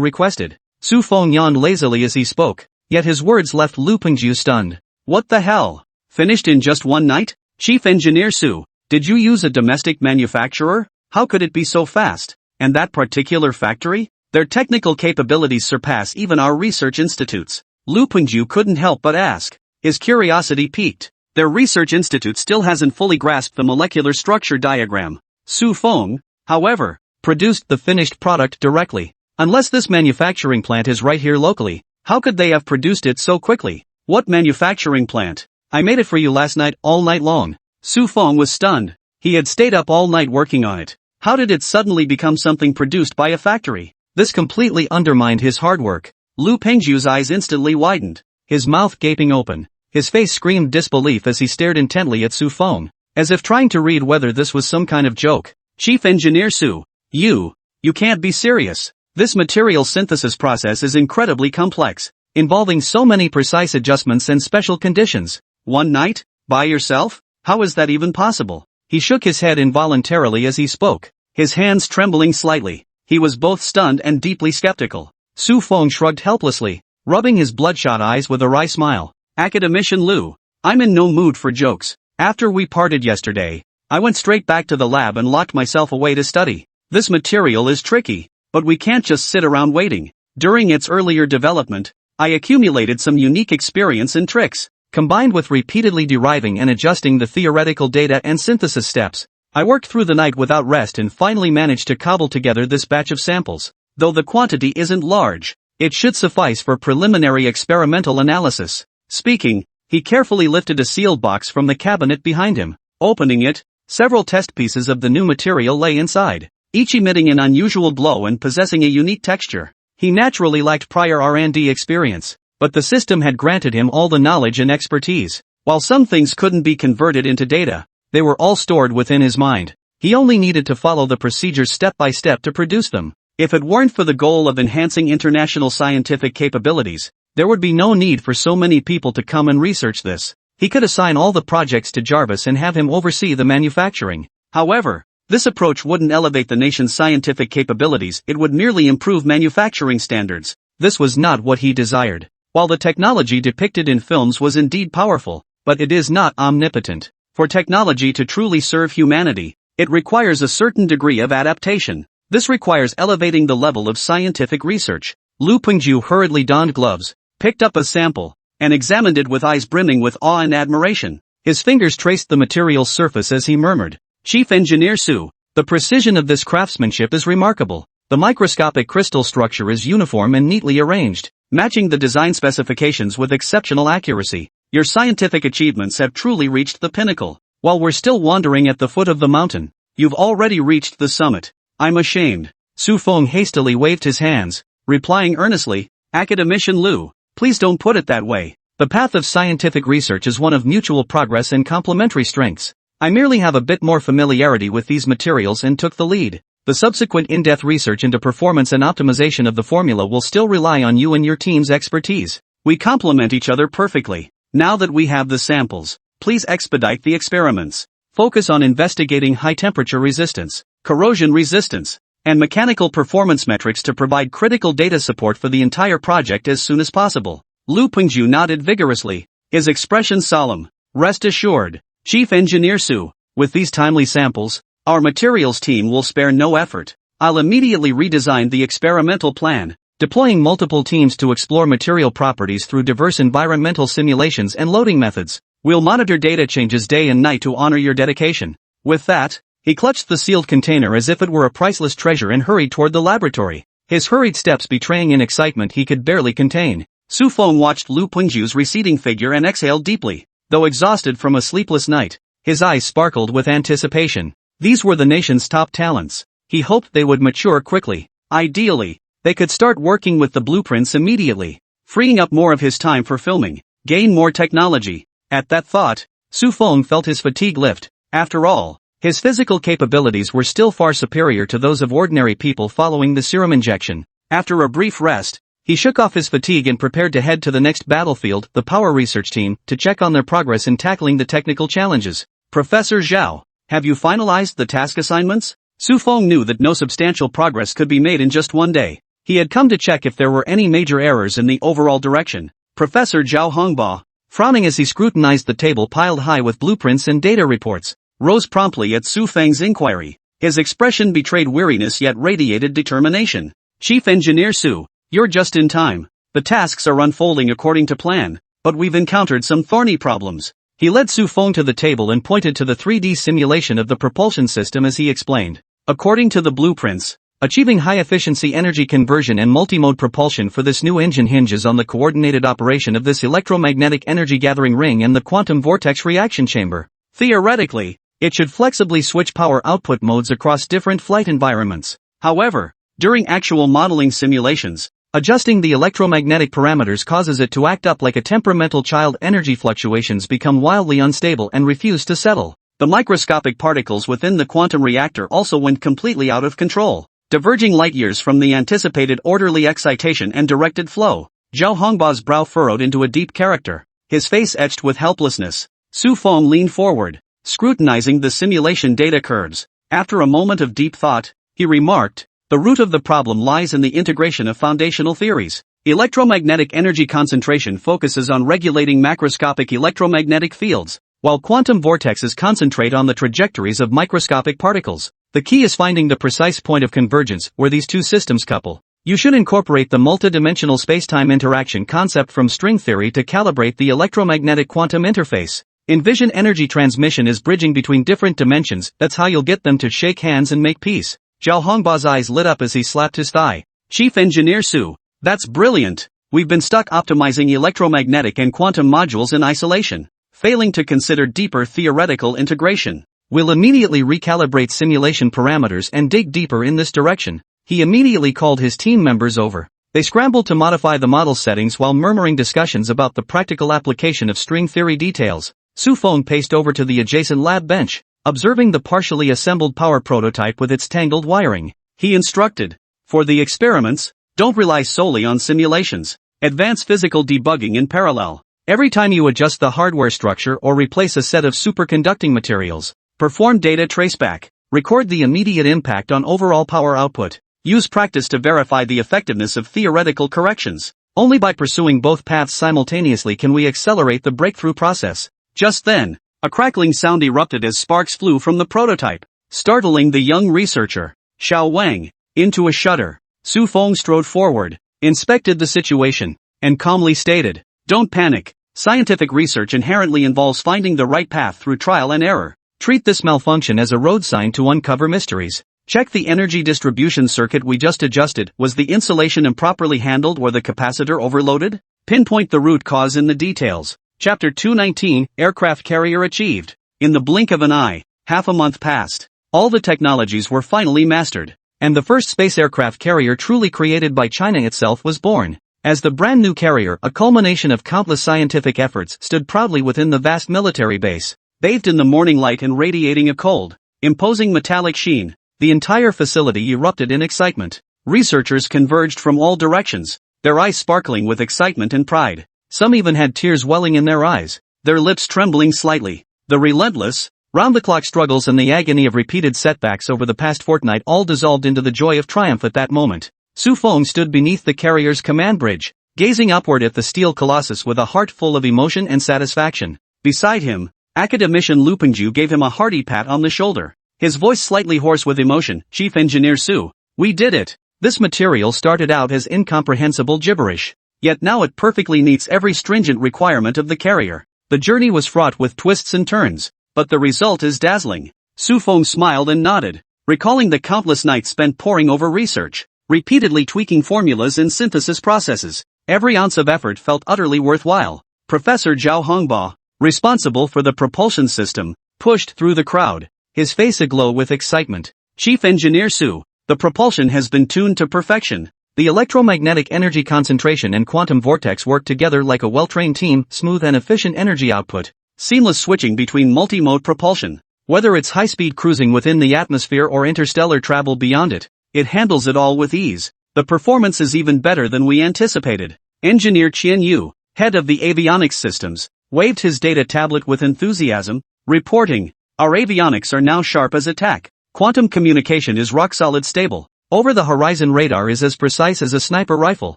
requested. Su Feng yawned lazily as he spoke, yet his words left Lu Pengju stunned. What the hell? Finished in just one night? Chief Engineer Su, did you use a domestic manufacturer? How could it be so fast? And that particular factory? Their technical capabilities surpass even our research institutes. Lu Pengju couldn't help but ask. His curiosity piqued. Their research institute still hasn't fully grasped the molecular structure diagram. Su Feng, however, produced the finished product directly. Unless this manufacturing plant is right here locally, how could they have produced it so quickly? What manufacturing plant? I made it for you last night, all night long. Su Feng was stunned. He had stayed up all night working on it. How did it suddenly become something produced by a factory? This completely undermined his hard work. Lu Pengju's eyes instantly widened, his mouth gaping open. His face screamed disbelief as he stared intently at Su Feng, as if trying to read whether this was some kind of joke. Chief Engineer Su, you can't be serious. This material synthesis process is incredibly complex, involving so many precise adjustments and special conditions. One night? By yourself? How is that even possible? He shook his head involuntarily as he spoke, his hands trembling slightly. He was both stunned and deeply skeptical. Su Feng shrugged helplessly, rubbing his bloodshot eyes with a wry smile. Academician Lu, I'm in no mood for jokes. After we parted yesterday, I went straight back to the lab and locked myself away to study. This material is tricky, but we can't just sit around waiting. During its earlier development, I accumulated some unique experience and tricks. Combined with repeatedly deriving and adjusting the theoretical data and synthesis steps, I worked through the night without rest and finally managed to cobble together this batch of samples. Though the quantity isn't large, it should suffice for preliminary experimental analysis. Speaking, he carefully lifted a sealed box from the cabinet behind him. Opening it, several test pieces of the new material lay inside, each emitting an unusual glow and possessing a unique texture. He naturally lacked prior R&D experience, but the system had granted him all the knowledge and expertise. While some things couldn't be converted into data, they were all stored within his mind. He only needed to follow the procedures step by step to produce them. If it weren't for the goal of enhancing international scientific capabilities, there would be no need for so many people to come and research this. He could assign all the projects to Jarvis and have him oversee the manufacturing. However, this approach wouldn't elevate the nation's scientific capabilities, it would merely improve manufacturing standards. This was not what he desired. While the technology depicted in films was indeed powerful, but it is not omnipotent. For technology to truly serve humanity, it requires a certain degree of adaptation. This requires elevating the level of scientific research. Lu Pengju hurriedly donned gloves, picked up a sample, and examined it with eyes brimming with awe and admiration. His fingers traced the material's surface as he murmured, Chief Engineer Su, the precision of this craftsmanship is remarkable. The microscopic crystal structure is uniform and neatly arranged, matching the design specifications with exceptional accuracy. Your scientific achievements have truly reached the pinnacle. While we're still wandering at the foot of the mountain, you've already reached the summit. I'm ashamed. Su Feng hastily waved his hands, replying earnestly, Academician Lu, please don't put it that way. The path of scientific research is one of mutual progress and complementary strengths. I merely have a bit more familiarity with these materials and took the lead. The subsequent in-depth research into performance and optimization of the formula will still rely on you and your team's expertise. We complement each other perfectly. Now that we have the samples, please expedite the experiments. Focus on investigating high-temperature resistance, corrosion resistance, and mechanical performance metrics to provide critical data support for the entire project as soon as possible. Lu Pengju nodded vigorously, his expression solemn. Rest assured, Chief Engineer Su, with these timely samples, our materials team will spare no effort. I'll immediately redesign the experimental plan, deploying multiple teams to explore material properties through diverse environmental simulations and loading methods. We'll monitor data changes day and night to honor your dedication. With that, He clutched the sealed container as if it were a priceless treasure and hurried toward the laboratory, his hurried steps betraying an excitement he could barely contain. Su Feng watched Lu Pengju's receding figure and exhaled deeply. Though exhausted from a sleepless night, his eyes sparkled with anticipation. These were the nation's top talents. He hoped they would mature quickly. Ideally, they could start working with the blueprints immediately, freeing up more of his time for filming, gain more technology. At that thought, Su Feng felt his fatigue lift. After all, his physical capabilities were still far superior to those of ordinary people following the serum injection. After a brief rest, he shook off his fatigue and prepared to head to the next battlefield, the Power Research Team, to check on their progress in tackling the technical challenges. Professor Zhao, have you finalized the task assignments? Su Feng knew that no substantial progress could be made in just one day. He had come to check if there were any major errors in the overall direction. Professor Zhao Hongba, frowning as he scrutinized the table piled high with blueprints and data reports, rose promptly at Su Feng's inquiry. His expression betrayed weariness yet radiated determination. Chief Engineer Su, you're just in time. The tasks are unfolding according to plan, but we've encountered some thorny problems. He led Su Feng to the table and pointed to the 3D simulation of the propulsion system as he explained. According to the blueprints, achieving high-efficiency energy conversion and multimode propulsion for this new engine hinges on the coordinated operation of this electromagnetic energy-gathering ring and the quantum vortex reaction chamber. Theoretically, it should flexibly switch power output modes across different flight environments. However, during actual modeling simulations, adjusting the electromagnetic parameters causes it to act up like a temperamental child. Energy fluctuations become wildly unstable and refuse to settle. The microscopic particles within the quantum reactor also went completely out of control, diverging light years from the anticipated orderly excitation and directed flow. Zhao Hongba's brow furrowed into a deep character, his face etched with helplessness. Su Feng leaned forward, scrutinizing the simulation data curves. After a moment of deep thought, he remarked, the root of the problem lies in the integration of foundational theories. Electromagnetic energy concentration focuses on regulating macroscopic electromagnetic fields, while quantum vortexes concentrate on the trajectories of microscopic particles. The key is finding the precise point of convergence where these two systems couple. You should incorporate the multidimensional spacetime interaction concept from string theory to calibrate the electromagnetic quantum interface. Envision energy transmission is bridging between different dimensions. That's how you'll get them to shake hands and make peace. Zhao Hongba's eyes lit up as he slapped his thigh. Chief Engineer Su, that's brilliant. We've been stuck optimizing electromagnetic and quantum modules in isolation, failing to consider deeper theoretical integration. We'll immediately recalibrate simulation parameters and dig deeper in this direction. He immediately called his team members over. They scrambled to modify the model settings while murmuring discussions about the practical application of string theory details. Su Feng paced over to the adjacent lab bench, observing the partially assembled power prototype with its tangled wiring. He instructed, for the experiments, don't rely solely on simulations. Advance physical debugging in parallel. Every time you adjust the hardware structure or replace a set of superconducting materials, perform data traceback. Record the immediate impact on overall power output. Use practice to verify the effectiveness of theoretical corrections. Only by pursuing both paths simultaneously can we accelerate the breakthrough process. Just then, a crackling sound erupted as sparks flew from the prototype, startling the young researcher, Xiao Wang, into a shudder. Su Feng strode forward, inspected the situation, and calmly stated, don't panic. Scientific research inherently involves finding the right path through trial and error. Treat this malfunction as a road sign to uncover mysteries. Check the energy distribution circuit we just adjusted. Was the insulation improperly handled or the capacitor overloaded? Pinpoint the root cause in the details. Chapter 219, Aircraft Carrier Achieved. In the blink of an eye, half a month passed. All the technologies were finally mastered, and the first space aircraft carrier truly created by China itself was born. As the brand new carrier, a culmination of countless scientific efforts, stood proudly within the vast military base. Bathed in the morning light and radiating a cold, imposing metallic sheen, the entire facility erupted in excitement. Researchers converged from all directions, their eyes sparkling with excitement and pride. Some even had tears welling in their eyes, their lips trembling slightly. The relentless, round-the-clock struggles and the agony of repeated setbacks over the past fortnight all dissolved into the joy of triumph at that moment. Su Feng stood beneath the carrier's command bridge, gazing upward at the steel colossus with a heart full of emotion and satisfaction. Beside him, Academician Lu Pengju gave him a hearty pat on the shoulder, his voice slightly hoarse with emotion. Chief Engineer Su, we did it. This material started out as incomprehensible gibberish, yet now it perfectly meets every stringent requirement of the carrier. The journey was fraught with twists and turns, but the result is dazzling. Su Feng smiled and nodded, recalling the countless nights spent poring over research, repeatedly tweaking formulas and synthesis processes. Every ounce of effort felt utterly worthwhile. Professor Zhao Hongba, responsible for the propulsion system, pushed through the crowd, his face aglow with excitement. Chief Engineer Su, the propulsion has been tuned to perfection. The electromagnetic energy concentration and quantum vortex work together like a well-trained team, smooth and efficient energy output, seamless switching between multi-mode propulsion. Whether it's high-speed cruising within the atmosphere or interstellar travel beyond it, it handles it all with ease. The performance is even better than we anticipated. Engineer Qian Yu, head of the avionics systems, waved his data tablet with enthusiasm, reporting, "Our avionics are now sharp as a tack. Quantum communication is rock-solid stable. Over-the-horizon radar is as precise as a sniper rifle,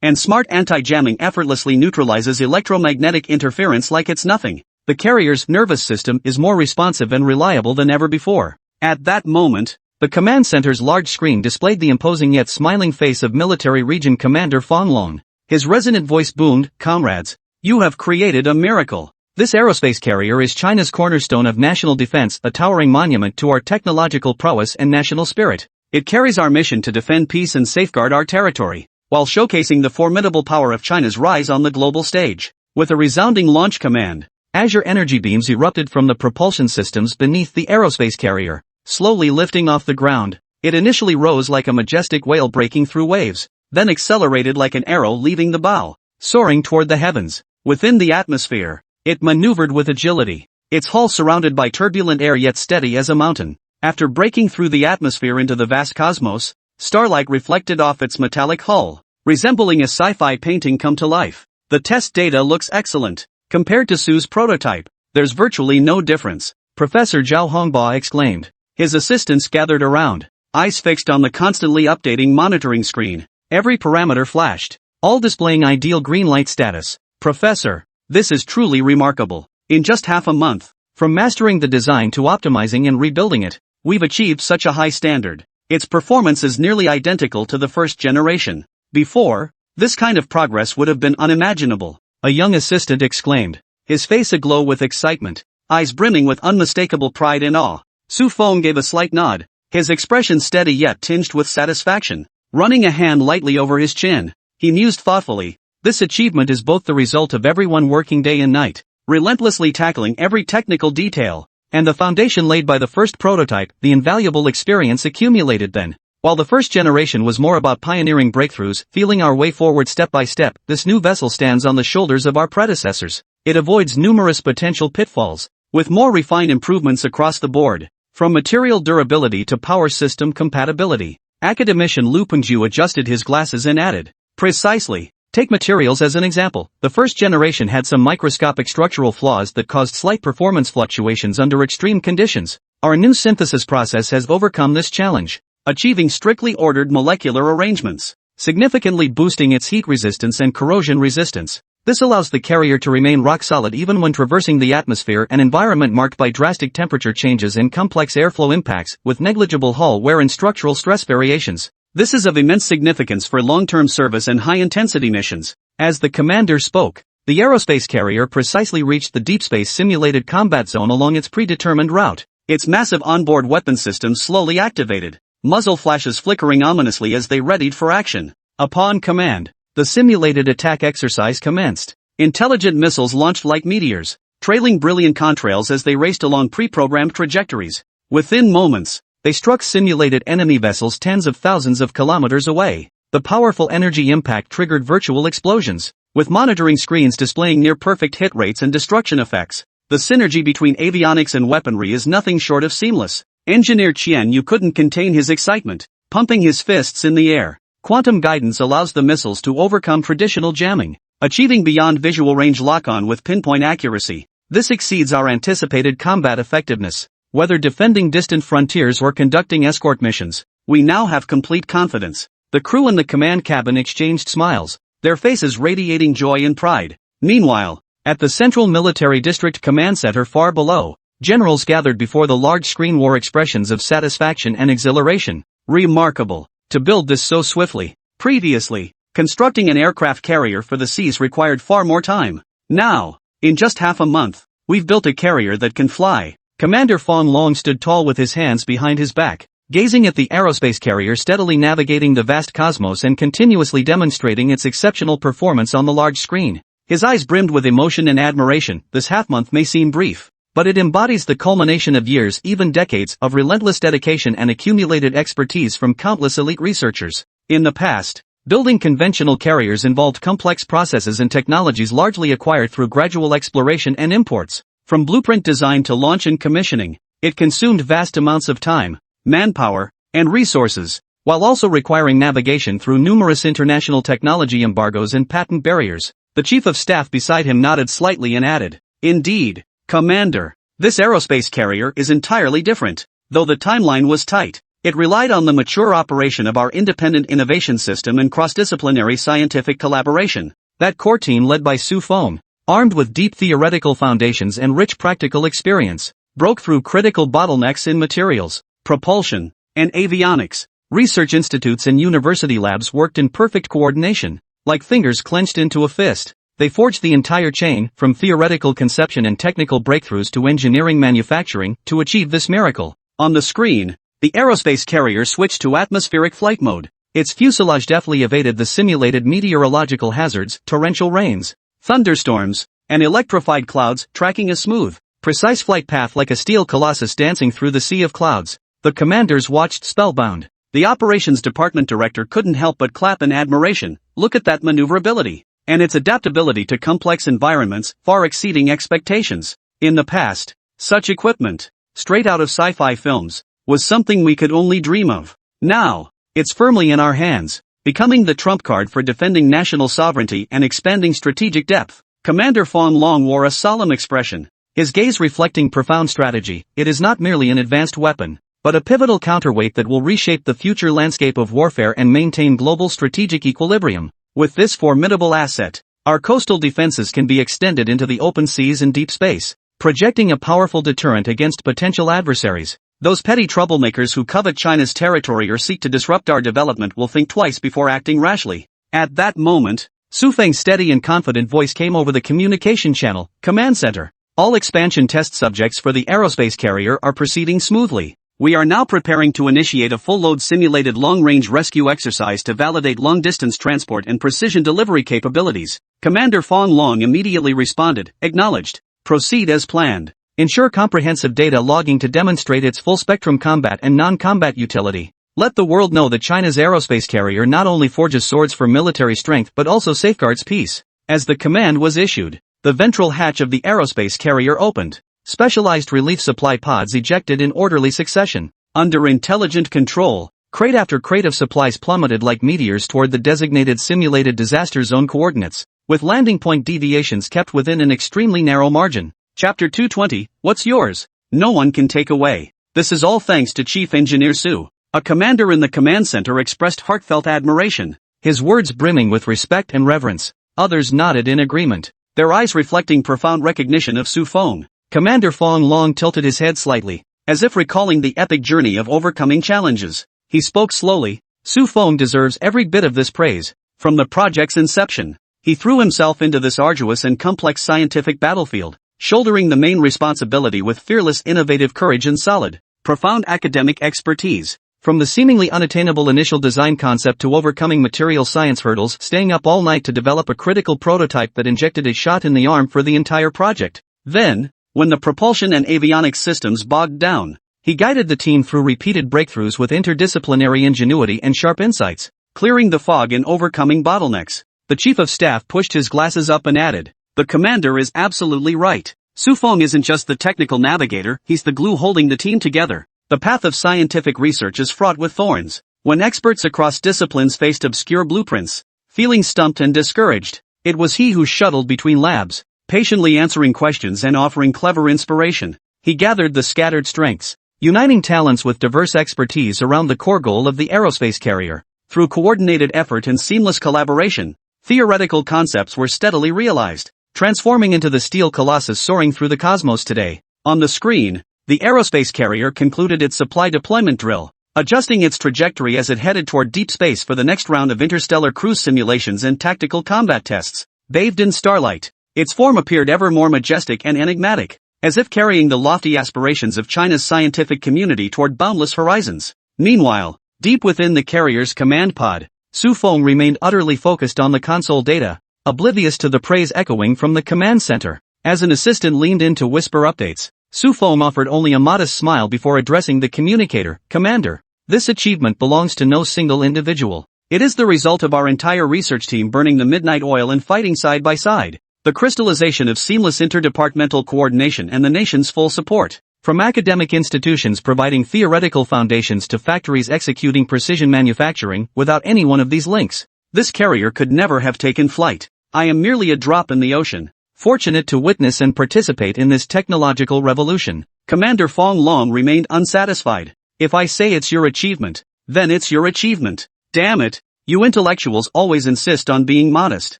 and smart anti-jamming effortlessly neutralizes electromagnetic interference like it's nothing. The carrier's nervous system is more responsive and reliable than ever before." At that moment, the command center's large screen displayed the imposing yet smiling face of Military Region Commander Fang Long. His resonant voice boomed, "Comrades, you have created a miracle. This aerospace carrier is China's cornerstone of national defense, a towering monument to our technological prowess and national spirit. It carries our mission to defend peace and safeguard our territory, while showcasing the formidable power of China's rise on the global stage." With a resounding launch command, azure energy beams erupted from the propulsion systems beneath the aerospace carrier, slowly lifting off the ground. It initially rose like a majestic whale breaking through waves, then accelerated like an arrow leaving the bow, soaring toward the heavens. Within the atmosphere, it maneuvered with agility, its hull surrounded by turbulent air yet steady as a mountain. After breaking through the atmosphere into the vast cosmos, starlight reflected off its metallic hull, resembling a sci-fi painting come to life. The test data looks excellent. Compared to Su's prototype, there's virtually no difference, Professor Zhao Hongba exclaimed. His assistants gathered around, eyes fixed on the constantly updating monitoring screen. Every parameter flashed, all displaying ideal green light status. "Professor, this is truly remarkable. In just half a month, from mastering the design to optimizing and rebuilding it, we've achieved such a high standard. Its performance is nearly identical to the first generation. Before, this kind of progress would have been unimaginable," a young assistant exclaimed, his face aglow with excitement, eyes brimming with unmistakable pride and awe. Su Feng gave a slight nod, his expression steady yet tinged with satisfaction. Running a hand lightly over his chin, he mused thoughtfully, "This achievement is both the result of everyone working day and night, relentlessly tackling every technical detail, and the foundation laid by the first prototype, the invaluable experience accumulated then. While the first generation was more about pioneering breakthroughs, feeling our way forward step by step, this new vessel stands on the shoulders of our predecessors. It avoids numerous potential pitfalls, with more refined improvements across the board, from material durability to power system compatibility." Academician Lu Pengju adjusted his glasses and added, "Precisely. Take materials as an example. The first generation had some microscopic structural flaws that caused slight performance fluctuations under extreme conditions. Our new synthesis process has overcome this challenge, achieving strictly ordered molecular arrangements, significantly boosting its heat resistance and corrosion resistance. This allows the carrier to remain rock-solid even when traversing the atmosphere, an environment marked by drastic temperature changes and complex airflow impacts, with negligible hull wear and structural stress variations. This is of immense significance for long-term service and high-intensity missions." As the commander spoke, the aerospace carrier precisely reached the deep space simulated combat zone along its predetermined route. Its massive onboard weapon system slowly activated, muzzle flashes flickering ominously as they readied for action. Upon command, the simulated attack exercise commenced. Intelligent missiles launched like meteors, trailing brilliant contrails as they raced along pre-programmed trajectories. Within moments, they struck simulated enemy vessels tens of thousands of kilometers away. The powerful energy impact triggered virtual explosions, with monitoring screens displaying near-perfect hit rates and destruction effects. The synergy between avionics and weaponry is nothing short of seamless. Engineer Qian Yu couldn't contain his excitement, pumping his fists in the air. Quantum guidance allows the missiles to overcome traditional jamming, achieving beyond visual range lock-on with pinpoint accuracy. This exceeds our anticipated combat effectiveness. Whether defending distant frontiers or conducting escort missions, we now have complete confidence. The crew in the command cabin exchanged smiles, their faces radiating joy and pride. Meanwhile, at the Central Military District Command Center far below, generals gathered before the large screen wore expressions of satisfaction and exhilaration. "Remarkable. To build this so swiftly. Previously, constructing an aircraft carrier for the seas required far more time. Now, in just half a month, we've built a carrier that can fly." Commander Fong Long stood tall with his hands behind his back, gazing at the aerospace carrier steadily navigating the vast cosmos and continuously demonstrating its exceptional performance on the large screen. His eyes brimmed with emotion and admiration. This half-month may seem brief, but it embodies the culmination of years, even decades, of relentless dedication and accumulated expertise from countless elite researchers. In the past, building conventional carriers involved complex processes and technologies largely acquired through gradual exploration and imports. From blueprint design to launch and commissioning, it consumed vast amounts of time, manpower, and resources, while also requiring navigation through numerous international technology embargoes and patent barriers. The chief of staff beside him nodded slightly and added, "Indeed, Commander, this aerospace carrier is entirely different. Though the timeline was tight, it relied on the mature operation of our independent innovation system and cross-disciplinary scientific collaboration. That core team led by Su Feng, armed with deep theoretical foundations and rich practical experience, broke through critical bottlenecks in materials, propulsion, and avionics. Research institutes and university labs worked in perfect coordination, like fingers clenched into a fist. They forged the entire chain, from theoretical conception and technical breakthroughs to engineering manufacturing, to achieve this miracle." On the screen, the aerospace carrier switched to atmospheric flight mode. Its fuselage deftly evaded the simulated meteorological hazards, torrential rains, thunderstorms, and electrified clouds, tracking a smooth, precise flight path like a steel colossus dancing through the sea of clouds. The commanders watched spellbound. The operations department director couldn't help but clap in admiration. Look at that maneuverability, and its adaptability to complex environments, far exceeding expectations. In the past, such equipment, straight out of sci-fi films, was something we could only dream of. Now, it's firmly in our hands, becoming the trump card for defending national sovereignty and expanding strategic depth. Commander Fong Long wore a solemn expression, his gaze reflecting profound strategy. It is not merely an advanced weapon, but a pivotal counterweight that will reshape the future landscape of warfare and maintain global strategic equilibrium. With this formidable asset, our coastal defenses can be extended into the open seas and deep space, projecting a powerful deterrent against potential adversaries. Those petty troublemakers who covet China's territory or seek to disrupt our development will think twice before acting rashly. At that moment, Su Feng's steady and confident voice came over the communication channel. "Command Center. All expansion test subjects for the aerospace carrier are proceeding smoothly. We are now preparing to initiate a full-load simulated long-range rescue exercise to validate long-distance transport and precision delivery capabilities." Commander Fong Long immediately responded, "Acknowledged. Proceed as planned. Ensure comprehensive data logging to demonstrate its full-spectrum combat and non-combat utility. Let the world know that China's aerospace carrier not only forges swords for military strength but also safeguards peace." As the command was issued, the ventral hatch of the aerospace carrier opened. Specialized relief supply pods ejected in orderly succession. Under intelligent control, crate after crate of supplies plummeted like meteors toward the designated simulated disaster zone coordinates, with landing point deviations kept within an extremely narrow margin. Chapter 220, What's Yours? No one can take away. This is all thanks to Chief Engineer Su. A commander in the command center expressed heartfelt admiration, his words brimming with respect and reverence. Others nodded in agreement, their eyes reflecting profound recognition of Su Feng. Commander Fong Long tilted his head slightly, as if recalling the epic journey of overcoming challenges. He spoke slowly. "Su Feng deserves every bit of this praise. From the project's inception, he threw himself into this arduous and complex scientific battlefield, shouldering the main responsibility with fearless innovative courage and solid, profound academic expertise. From the seemingly unattainable initial design concept to overcoming material science hurdles, staying up all night to develop a critical prototype that injected a shot in the arm for the entire project. Then, when the propulsion and avionics systems bogged down, he guided the team through repeated breakthroughs with interdisciplinary ingenuity and sharp insights, clearing the fog and overcoming bottlenecks." The chief of staff pushed his glasses up and added, "The commander is absolutely right. Su Feng isn't just the technical navigator, he's the glue holding the team together. The path of scientific research is fraught with thorns. When experts across disciplines faced obscure blueprints, feeling stumped and discouraged, it was he who shuttled between labs, patiently answering questions and offering clever inspiration. He gathered the scattered strengths, uniting talents with diverse expertise around the core goal of the aerospace carrier. Through coordinated effort and seamless collaboration, theoretical concepts were steadily realized, transforming into the steel colossus soaring through the cosmos today. On the screen, the aerospace carrier concluded its supply deployment drill, adjusting its trajectory as it headed toward deep space for the next round of interstellar cruise simulations and tactical combat tests. Bathed in starlight, its form appeared ever more majestic and enigmatic. as if carrying the lofty aspirations of China's scientific community toward boundless horizons. Meanwhile, deep within the carrier's command pod, Su Feng remained utterly focused on the console data, oblivious to the praise echoing from the command center. As an assistant leaned in to whisper updates, Su Feng offered only a modest smile before addressing the communicator. Commander, this achievement belongs to no single individual. It is the result of our entire research team burning the midnight oil and fighting side by side. The crystallization of seamless interdepartmental coordination and the nation's full support. From academic institutions providing theoretical foundations to factories executing precision manufacturing, without any one of these links, this carrier could never have taken flight. I am merely a drop in the ocean, fortunate to witness and participate in this technological revolution. Commander Fong Long remained unsatisfied. If I say it's your achievement, then it's your achievement. Damn it, you intellectuals always insist on being modest.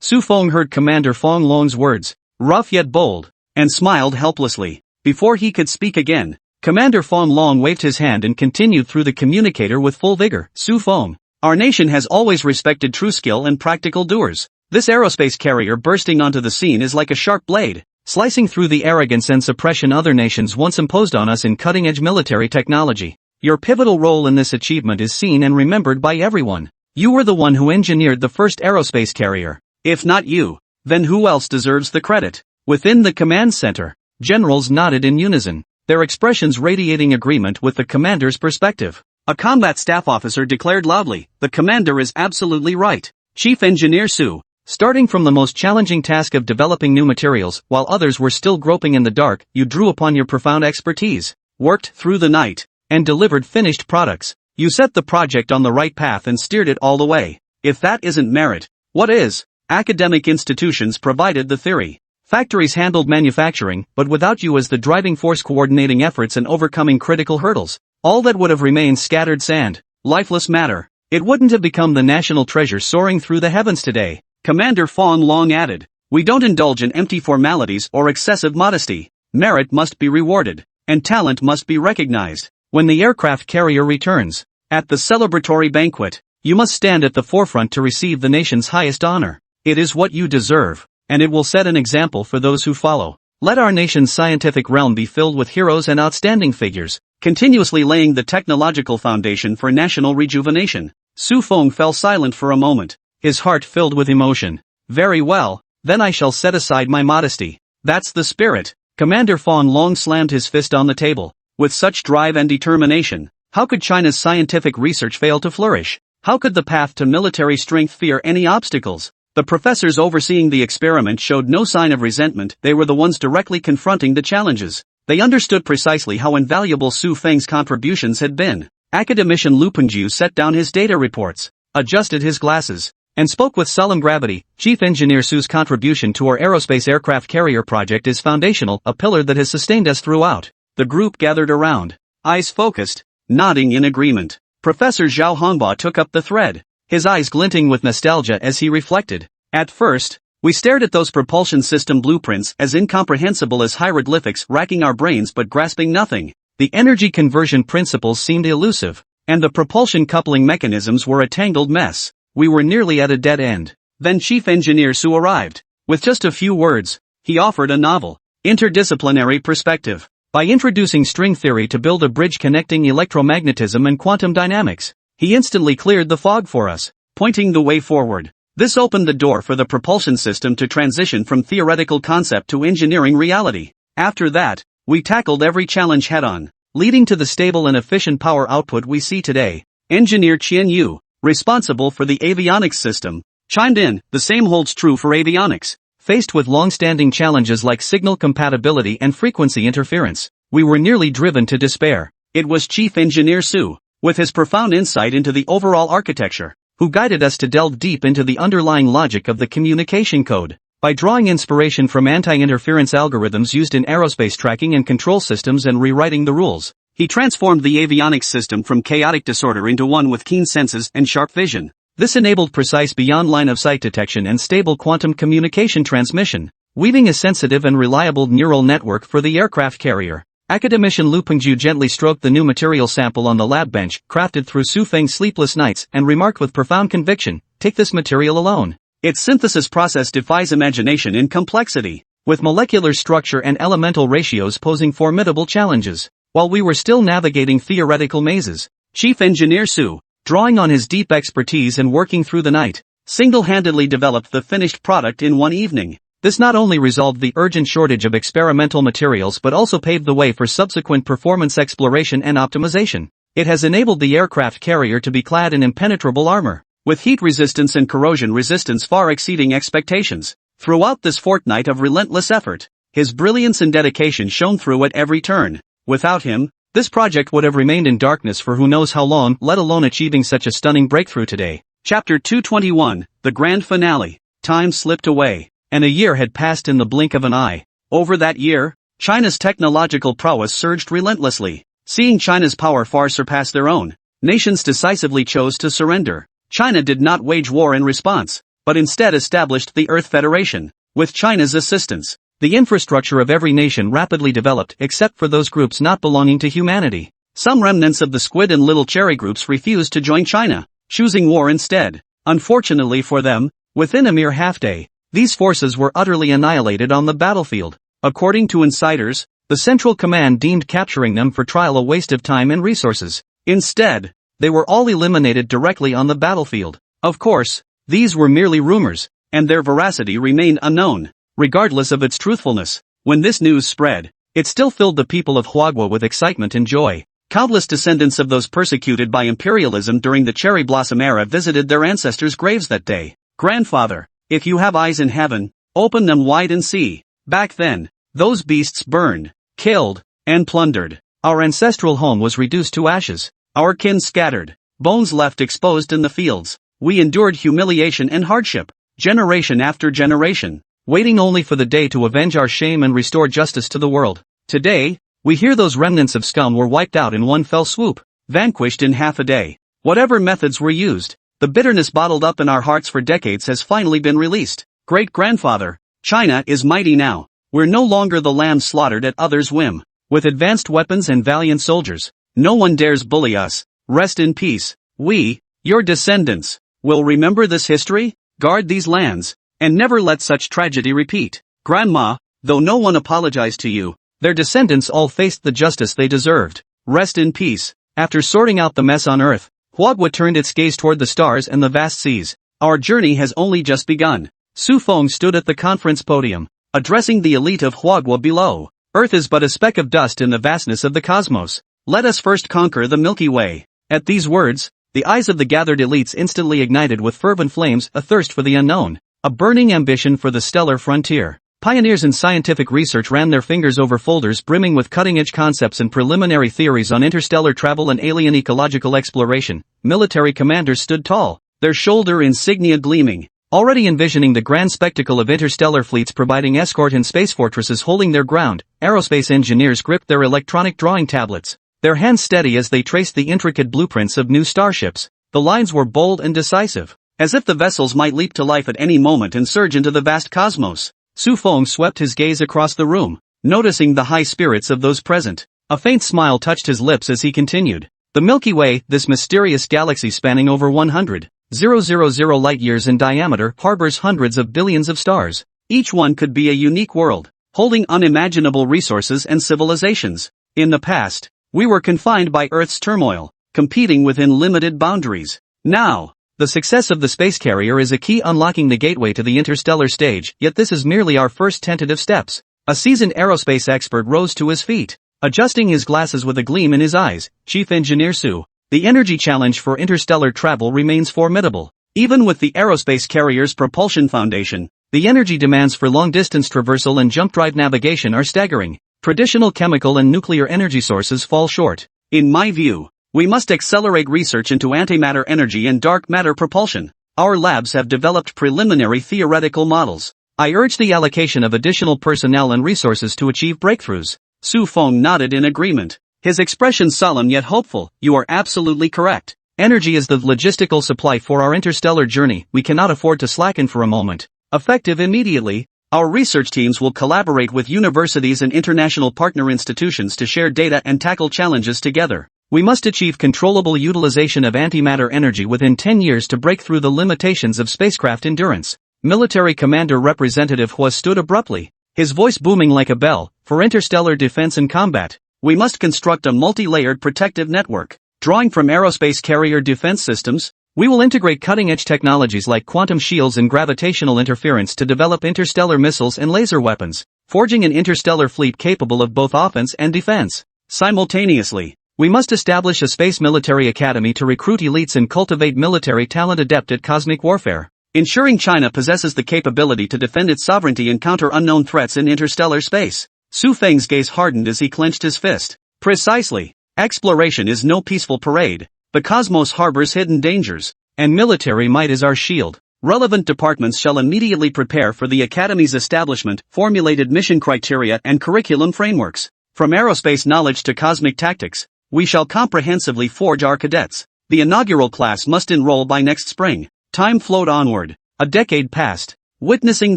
Su Feng heard Commander Fong Long's words, rough yet bold, and smiled helplessly. Before he could speak again, Commander Fong Long waved his hand and continued through the communicator with full vigor. Su Feng, our nation has always respected true skill and practical doers. This aerospace carrier bursting onto the scene is like a sharp blade, slicing through the arrogance and suppression other nations once imposed on us in cutting-edge military technology. Your pivotal role in this achievement is seen and remembered by everyone. You were the one who engineered the first aerospace carrier. If not you, then who else deserves the credit? Within the command center, generals nodded in unison, their expressions radiating agreement with the commander's perspective. A combat staff officer declared loudly, the commander is absolutely right. Chief Engineer Su, starting from the most challenging task of developing new materials, while others were still groping in the dark, you drew upon your profound expertise, worked through the night, and delivered finished products. You set the project on the right path and steered it all the way. If that isn't merit, what is? Academic institutions provided the theory. Factories handled manufacturing, but without you as the driving force coordinating efforts and overcoming critical hurdles, all that would have remained scattered sand, lifeless matter. It wouldn't have become the national treasure soaring through the heavens today. Commander Fong Long added, we don't indulge in empty formalities or excessive modesty. Merit must be rewarded, and talent must be recognized. When the aircraft carrier returns, at the celebratory banquet, you must stand at the forefront to receive the nation's highest honor. It is what you deserve, and it will set an example for those who follow. Let our nation's scientific realm be filled with heroes and outstanding figures, continuously laying the technological foundation for national rejuvenation. Su Feng fell silent for a moment, his heart filled with emotion. Very well, then I shall set aside my modesty. That's the spirit. Commander Fong Long slammed his fist on the table. With such drive and determination, how could China's scientific research fail to flourish? How could the path to military strength fear any obstacles? The professors overseeing the experiment showed no sign of resentment. They were the ones directly confronting the challenges. They understood precisely how invaluable Su Feng's contributions had been. Academician Lu Pengju set down his data reports, adjusted his glasses, and spoke with solemn gravity. Chief Engineer Su's contribution to our aerospace aircraft carrier project is foundational, a pillar that has sustained us throughout. The group gathered around, eyes focused, nodding in agreement. Professor Zhao Hongba took up the thread, his eyes glinting with nostalgia as he reflected. At first, we stared at those propulsion system blueprints as incomprehensible as hieroglyphics, racking our brains but grasping nothing. The energy conversion principles seemed elusive, and the propulsion coupling mechanisms were a tangled mess. We were nearly at a dead end. Then Chief Engineer Su arrived. With just a few words, he offered a novel, interdisciplinary perspective. By introducing string theory to build a bridge connecting electromagnetism and quantum dynamics, he instantly cleared the fog for us, pointing the way forward. This opened the door for the propulsion system to transition from theoretical concept to engineering reality. After that, we tackled every challenge head-on, leading to the stable and efficient power output we see today. Engineer Qian Yu, responsible for the avionics system, chimed in. The same holds true for avionics. Faced with long-standing challenges like signal compatibility and frequency interference, we were nearly driven to despair. It was Chief Engineer Su, with his profound insight into the overall architecture, who guided us to delve deep into the underlying logic of the communication code. By drawing inspiration from anti-interference algorithms used in aerospace tracking and control systems and rewriting the rules, he transformed the avionics system from chaotic disorder into one with keen senses and sharp vision. This enabled precise beyond line-of-sight detection and stable quantum communication transmission, weaving a sensitive and reliable neural network for the aircraft carrier. Academician Lu Pengju gently stroked the new material sample on the lab bench, crafted through Su Feng's sleepless nights, and remarked with profound conviction, take this material alone. Its synthesis process defies imagination in complexity. with molecular structure and elemental ratios posing formidable challenges. While we were still navigating theoretical mazes, Chief Engineer Su, drawing on his deep expertise and working through the night, single-handedly developed the finished product in one evening. This not only resolved the urgent shortage of experimental materials but also paved the way for subsequent performance exploration and optimization. It has enabled the aircraft carrier to be clad in impenetrable armor, with heat resistance and corrosion resistance far exceeding expectations. Throughout this fortnight of relentless effort, his brilliance and dedication shone through at every turn. Without him, this project would have remained in darkness for who knows how long, let alone achieving such a stunning breakthrough today. Chapter 221, the grand finale. Time slipped away, and a year had passed in the blink of an eye. Over that year, China's technological prowess surged relentlessly. Seeing China's power far surpass their own, nations decisively chose to surrender. China did not wage war in response, but instead established the Earth Federation. With China's assistance, the infrastructure of every nation rapidly developed except for those groups not belonging to humanity. Some remnants of the Squid and Little Cherry groups refused to join China, choosing war instead. Unfortunately for them, within a mere half-day, these forces were utterly annihilated on the battlefield. According to insiders, the Central Command deemed capturing them for trial a waste of time and resources. Instead, they were all eliminated directly on the battlefield. Of course, these were merely rumors, and their veracity remained unknown. Regardless of its truthfulness, when this news spread, it still filled the people of Huagua with excitement and joy. Countless descendants of those persecuted by imperialism during the cherry blossom era visited their ancestors' graves that day. Grandfather, if you have eyes in heaven, open them wide and see. Back then, those beasts burned, killed, and plundered. Our ancestral home was reduced to ashes, our kin scattered, bones left exposed in the fields. We endured humiliation and hardship, generation after generation, waiting only for the day to avenge our shame and restore justice to the world. Today, we hear those remnants of scum were wiped out in one fell swoop, vanquished in half a day. Whatever methods were used, the bitterness bottled up in our hearts for decades has finally been released. Great-grandfather, China is mighty now. We're no longer the lamb slaughtered at others' whim. With advanced weapons and valiant soldiers, no one dares bully us. Rest in peace. We, your descendants, will remember this history, guard these lands, and never let such tragedy repeat. Grandma, though no one apologized to you, their descendants all faced the justice they deserved. Rest in peace. After sorting out the mess on Earth, Huagua turned its gaze toward the stars and the vast seas. Our journey has only just begun. Su Feng stood at the conference podium, addressing the elite of Huagua below. Earth is but a speck of dust in the vastness of the cosmos. Let us first conquer the Milky Way. At these words, the eyes of the gathered elites instantly ignited with fervent flames, a thirst for the unknown, a burning ambition for the stellar frontier. Pioneers in scientific research ran their fingers over folders brimming with cutting-edge concepts and preliminary theories on interstellar travel and alien ecological exploration. Military commanders stood tall, their shoulder insignia gleaming, already envisioning the grand spectacle of interstellar fleets providing escort and space fortresses holding their ground. Aerospace engineers gripped their electronic drawing tablets, their hands steady as they traced the intricate blueprints of new starships. The lines were bold and decisive, as if the vessels might leap to life at any moment and surge into the vast cosmos. Su Feng swept his gaze across the room, noticing the high spirits of those present. A faint smile touched his lips as he continued. The Milky Way, this mysterious galaxy spanning over 100,000 light-years in diameter, harbors hundreds of billions of stars. Each one could be a unique world, holding unimaginable resources and civilizations. In the past, we were confined by Earth's turmoil, competing within limited boundaries. Now, the success of the space carrier is a key unlocking the gateway to the interstellar stage, yet this is merely our first tentative steps. A seasoned aerospace expert rose to his feet, adjusting his glasses with a gleam in his eyes. Chief Engineer Su, the energy challenge for interstellar travel remains formidable. Even with the aerospace carrier's propulsion foundation, the energy demands for long-distance traversal and jump-drive navigation are staggering. Traditional chemical and nuclear energy sources fall short. In my view, we must accelerate research into antimatter energy and dark matter propulsion. Our labs have developed preliminary theoretical models. I urge the allocation of additional personnel and resources to achieve breakthroughs. Su Feng nodded in agreement, his expression solemn yet hopeful. You are absolutely correct. Energy is the logistical supply for our interstellar journey. We cannot afford to slacken for a moment. Effective immediately, our research teams will collaborate with universities and international partner institutions to share data and tackle challenges together. We must achieve controllable utilization of antimatter energy within 10 years to break through the limitations of spacecraft endurance. Military Commander Representative Hua stood abruptly, his voice booming like a bell. For interstellar defense and combat, we must construct a multi-layered protective network. Drawing from aerospace carrier defense systems, we will integrate cutting-edge technologies like quantum shields and gravitational interference to develop interstellar missiles and laser weapons, forging an interstellar fleet capable of both offense and defense. Simultaneously, we must establish a space military academy to recruit elites and cultivate military talent adept at cosmic warfare, ensuring China possesses the capability to defend its sovereignty and counter unknown threats in interstellar space. Su Feng's gaze hardened as he clenched his fist. Precisely. Exploration is no peaceful parade. The cosmos harbors hidden dangers, and military might is our shield. Relevant departments shall immediately prepare for the Academy's establishment, formulated mission criteria and curriculum frameworks. From aerospace knowledge to cosmic tactics, we shall comprehensively forge our cadets. The inaugural class must enroll by next spring. Time flowed onward. A decade passed, witnessing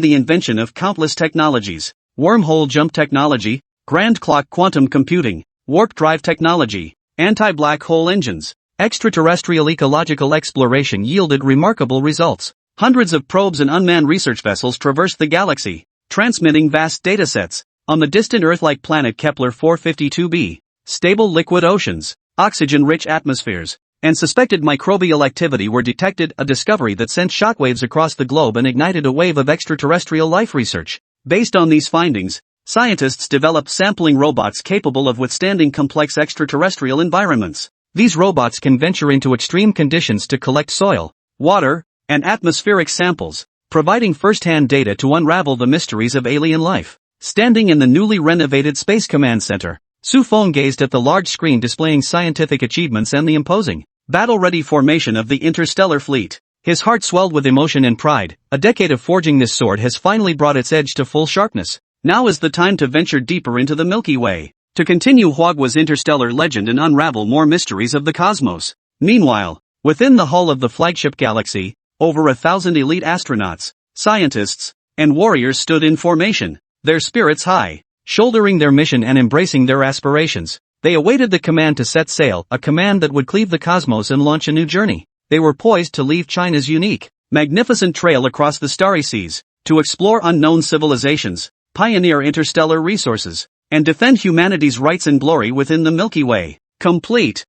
the invention of countless technologies. Wormhole jump technology, grand clock quantum computing, warp drive technology, anti-black hole engines. Extraterrestrial ecological exploration yielded remarkable results. Hundreds of probes and unmanned research vessels traversed the galaxy, transmitting vast datasets. On the distant Earth-like planet Kepler 452b, stable liquid oceans, oxygen-rich atmospheres, and suspected microbial activity were detected, a discovery that sent shockwaves across the globe and ignited a wave of extraterrestrial life research. Based on these findings, scientists developed sampling robots capable of withstanding complex extraterrestrial environments. These robots can venture into extreme conditions to collect soil, water, and atmospheric samples, providing first-hand data to unravel the mysteries of alien life. Standing in the newly renovated Space Command Center, Su Feng gazed at the large screen displaying scientific achievements and the imposing, battle-ready formation of the interstellar fleet. His heart swelled with emotion and pride. A decade of forging this sword has finally brought its edge to full sharpness. Now is the time to venture deeper into the Milky Way, to continue Huagua's interstellar legend and unravel more mysteries of the cosmos. Meanwhile, within the hull of the flagship Galaxy, over 1,000 elite astronauts, scientists, and warriors stood in formation, their spirits high, shouldering their mission and embracing their aspirations. They awaited the command to set sail, a command that would cleave the cosmos and launch a new journey. They were poised to leave China's unique, magnificent trail across the starry seas, to explore unknown civilizations, pioneer interstellar resources, and defend humanity's rights and glory within the Milky Way. Complete.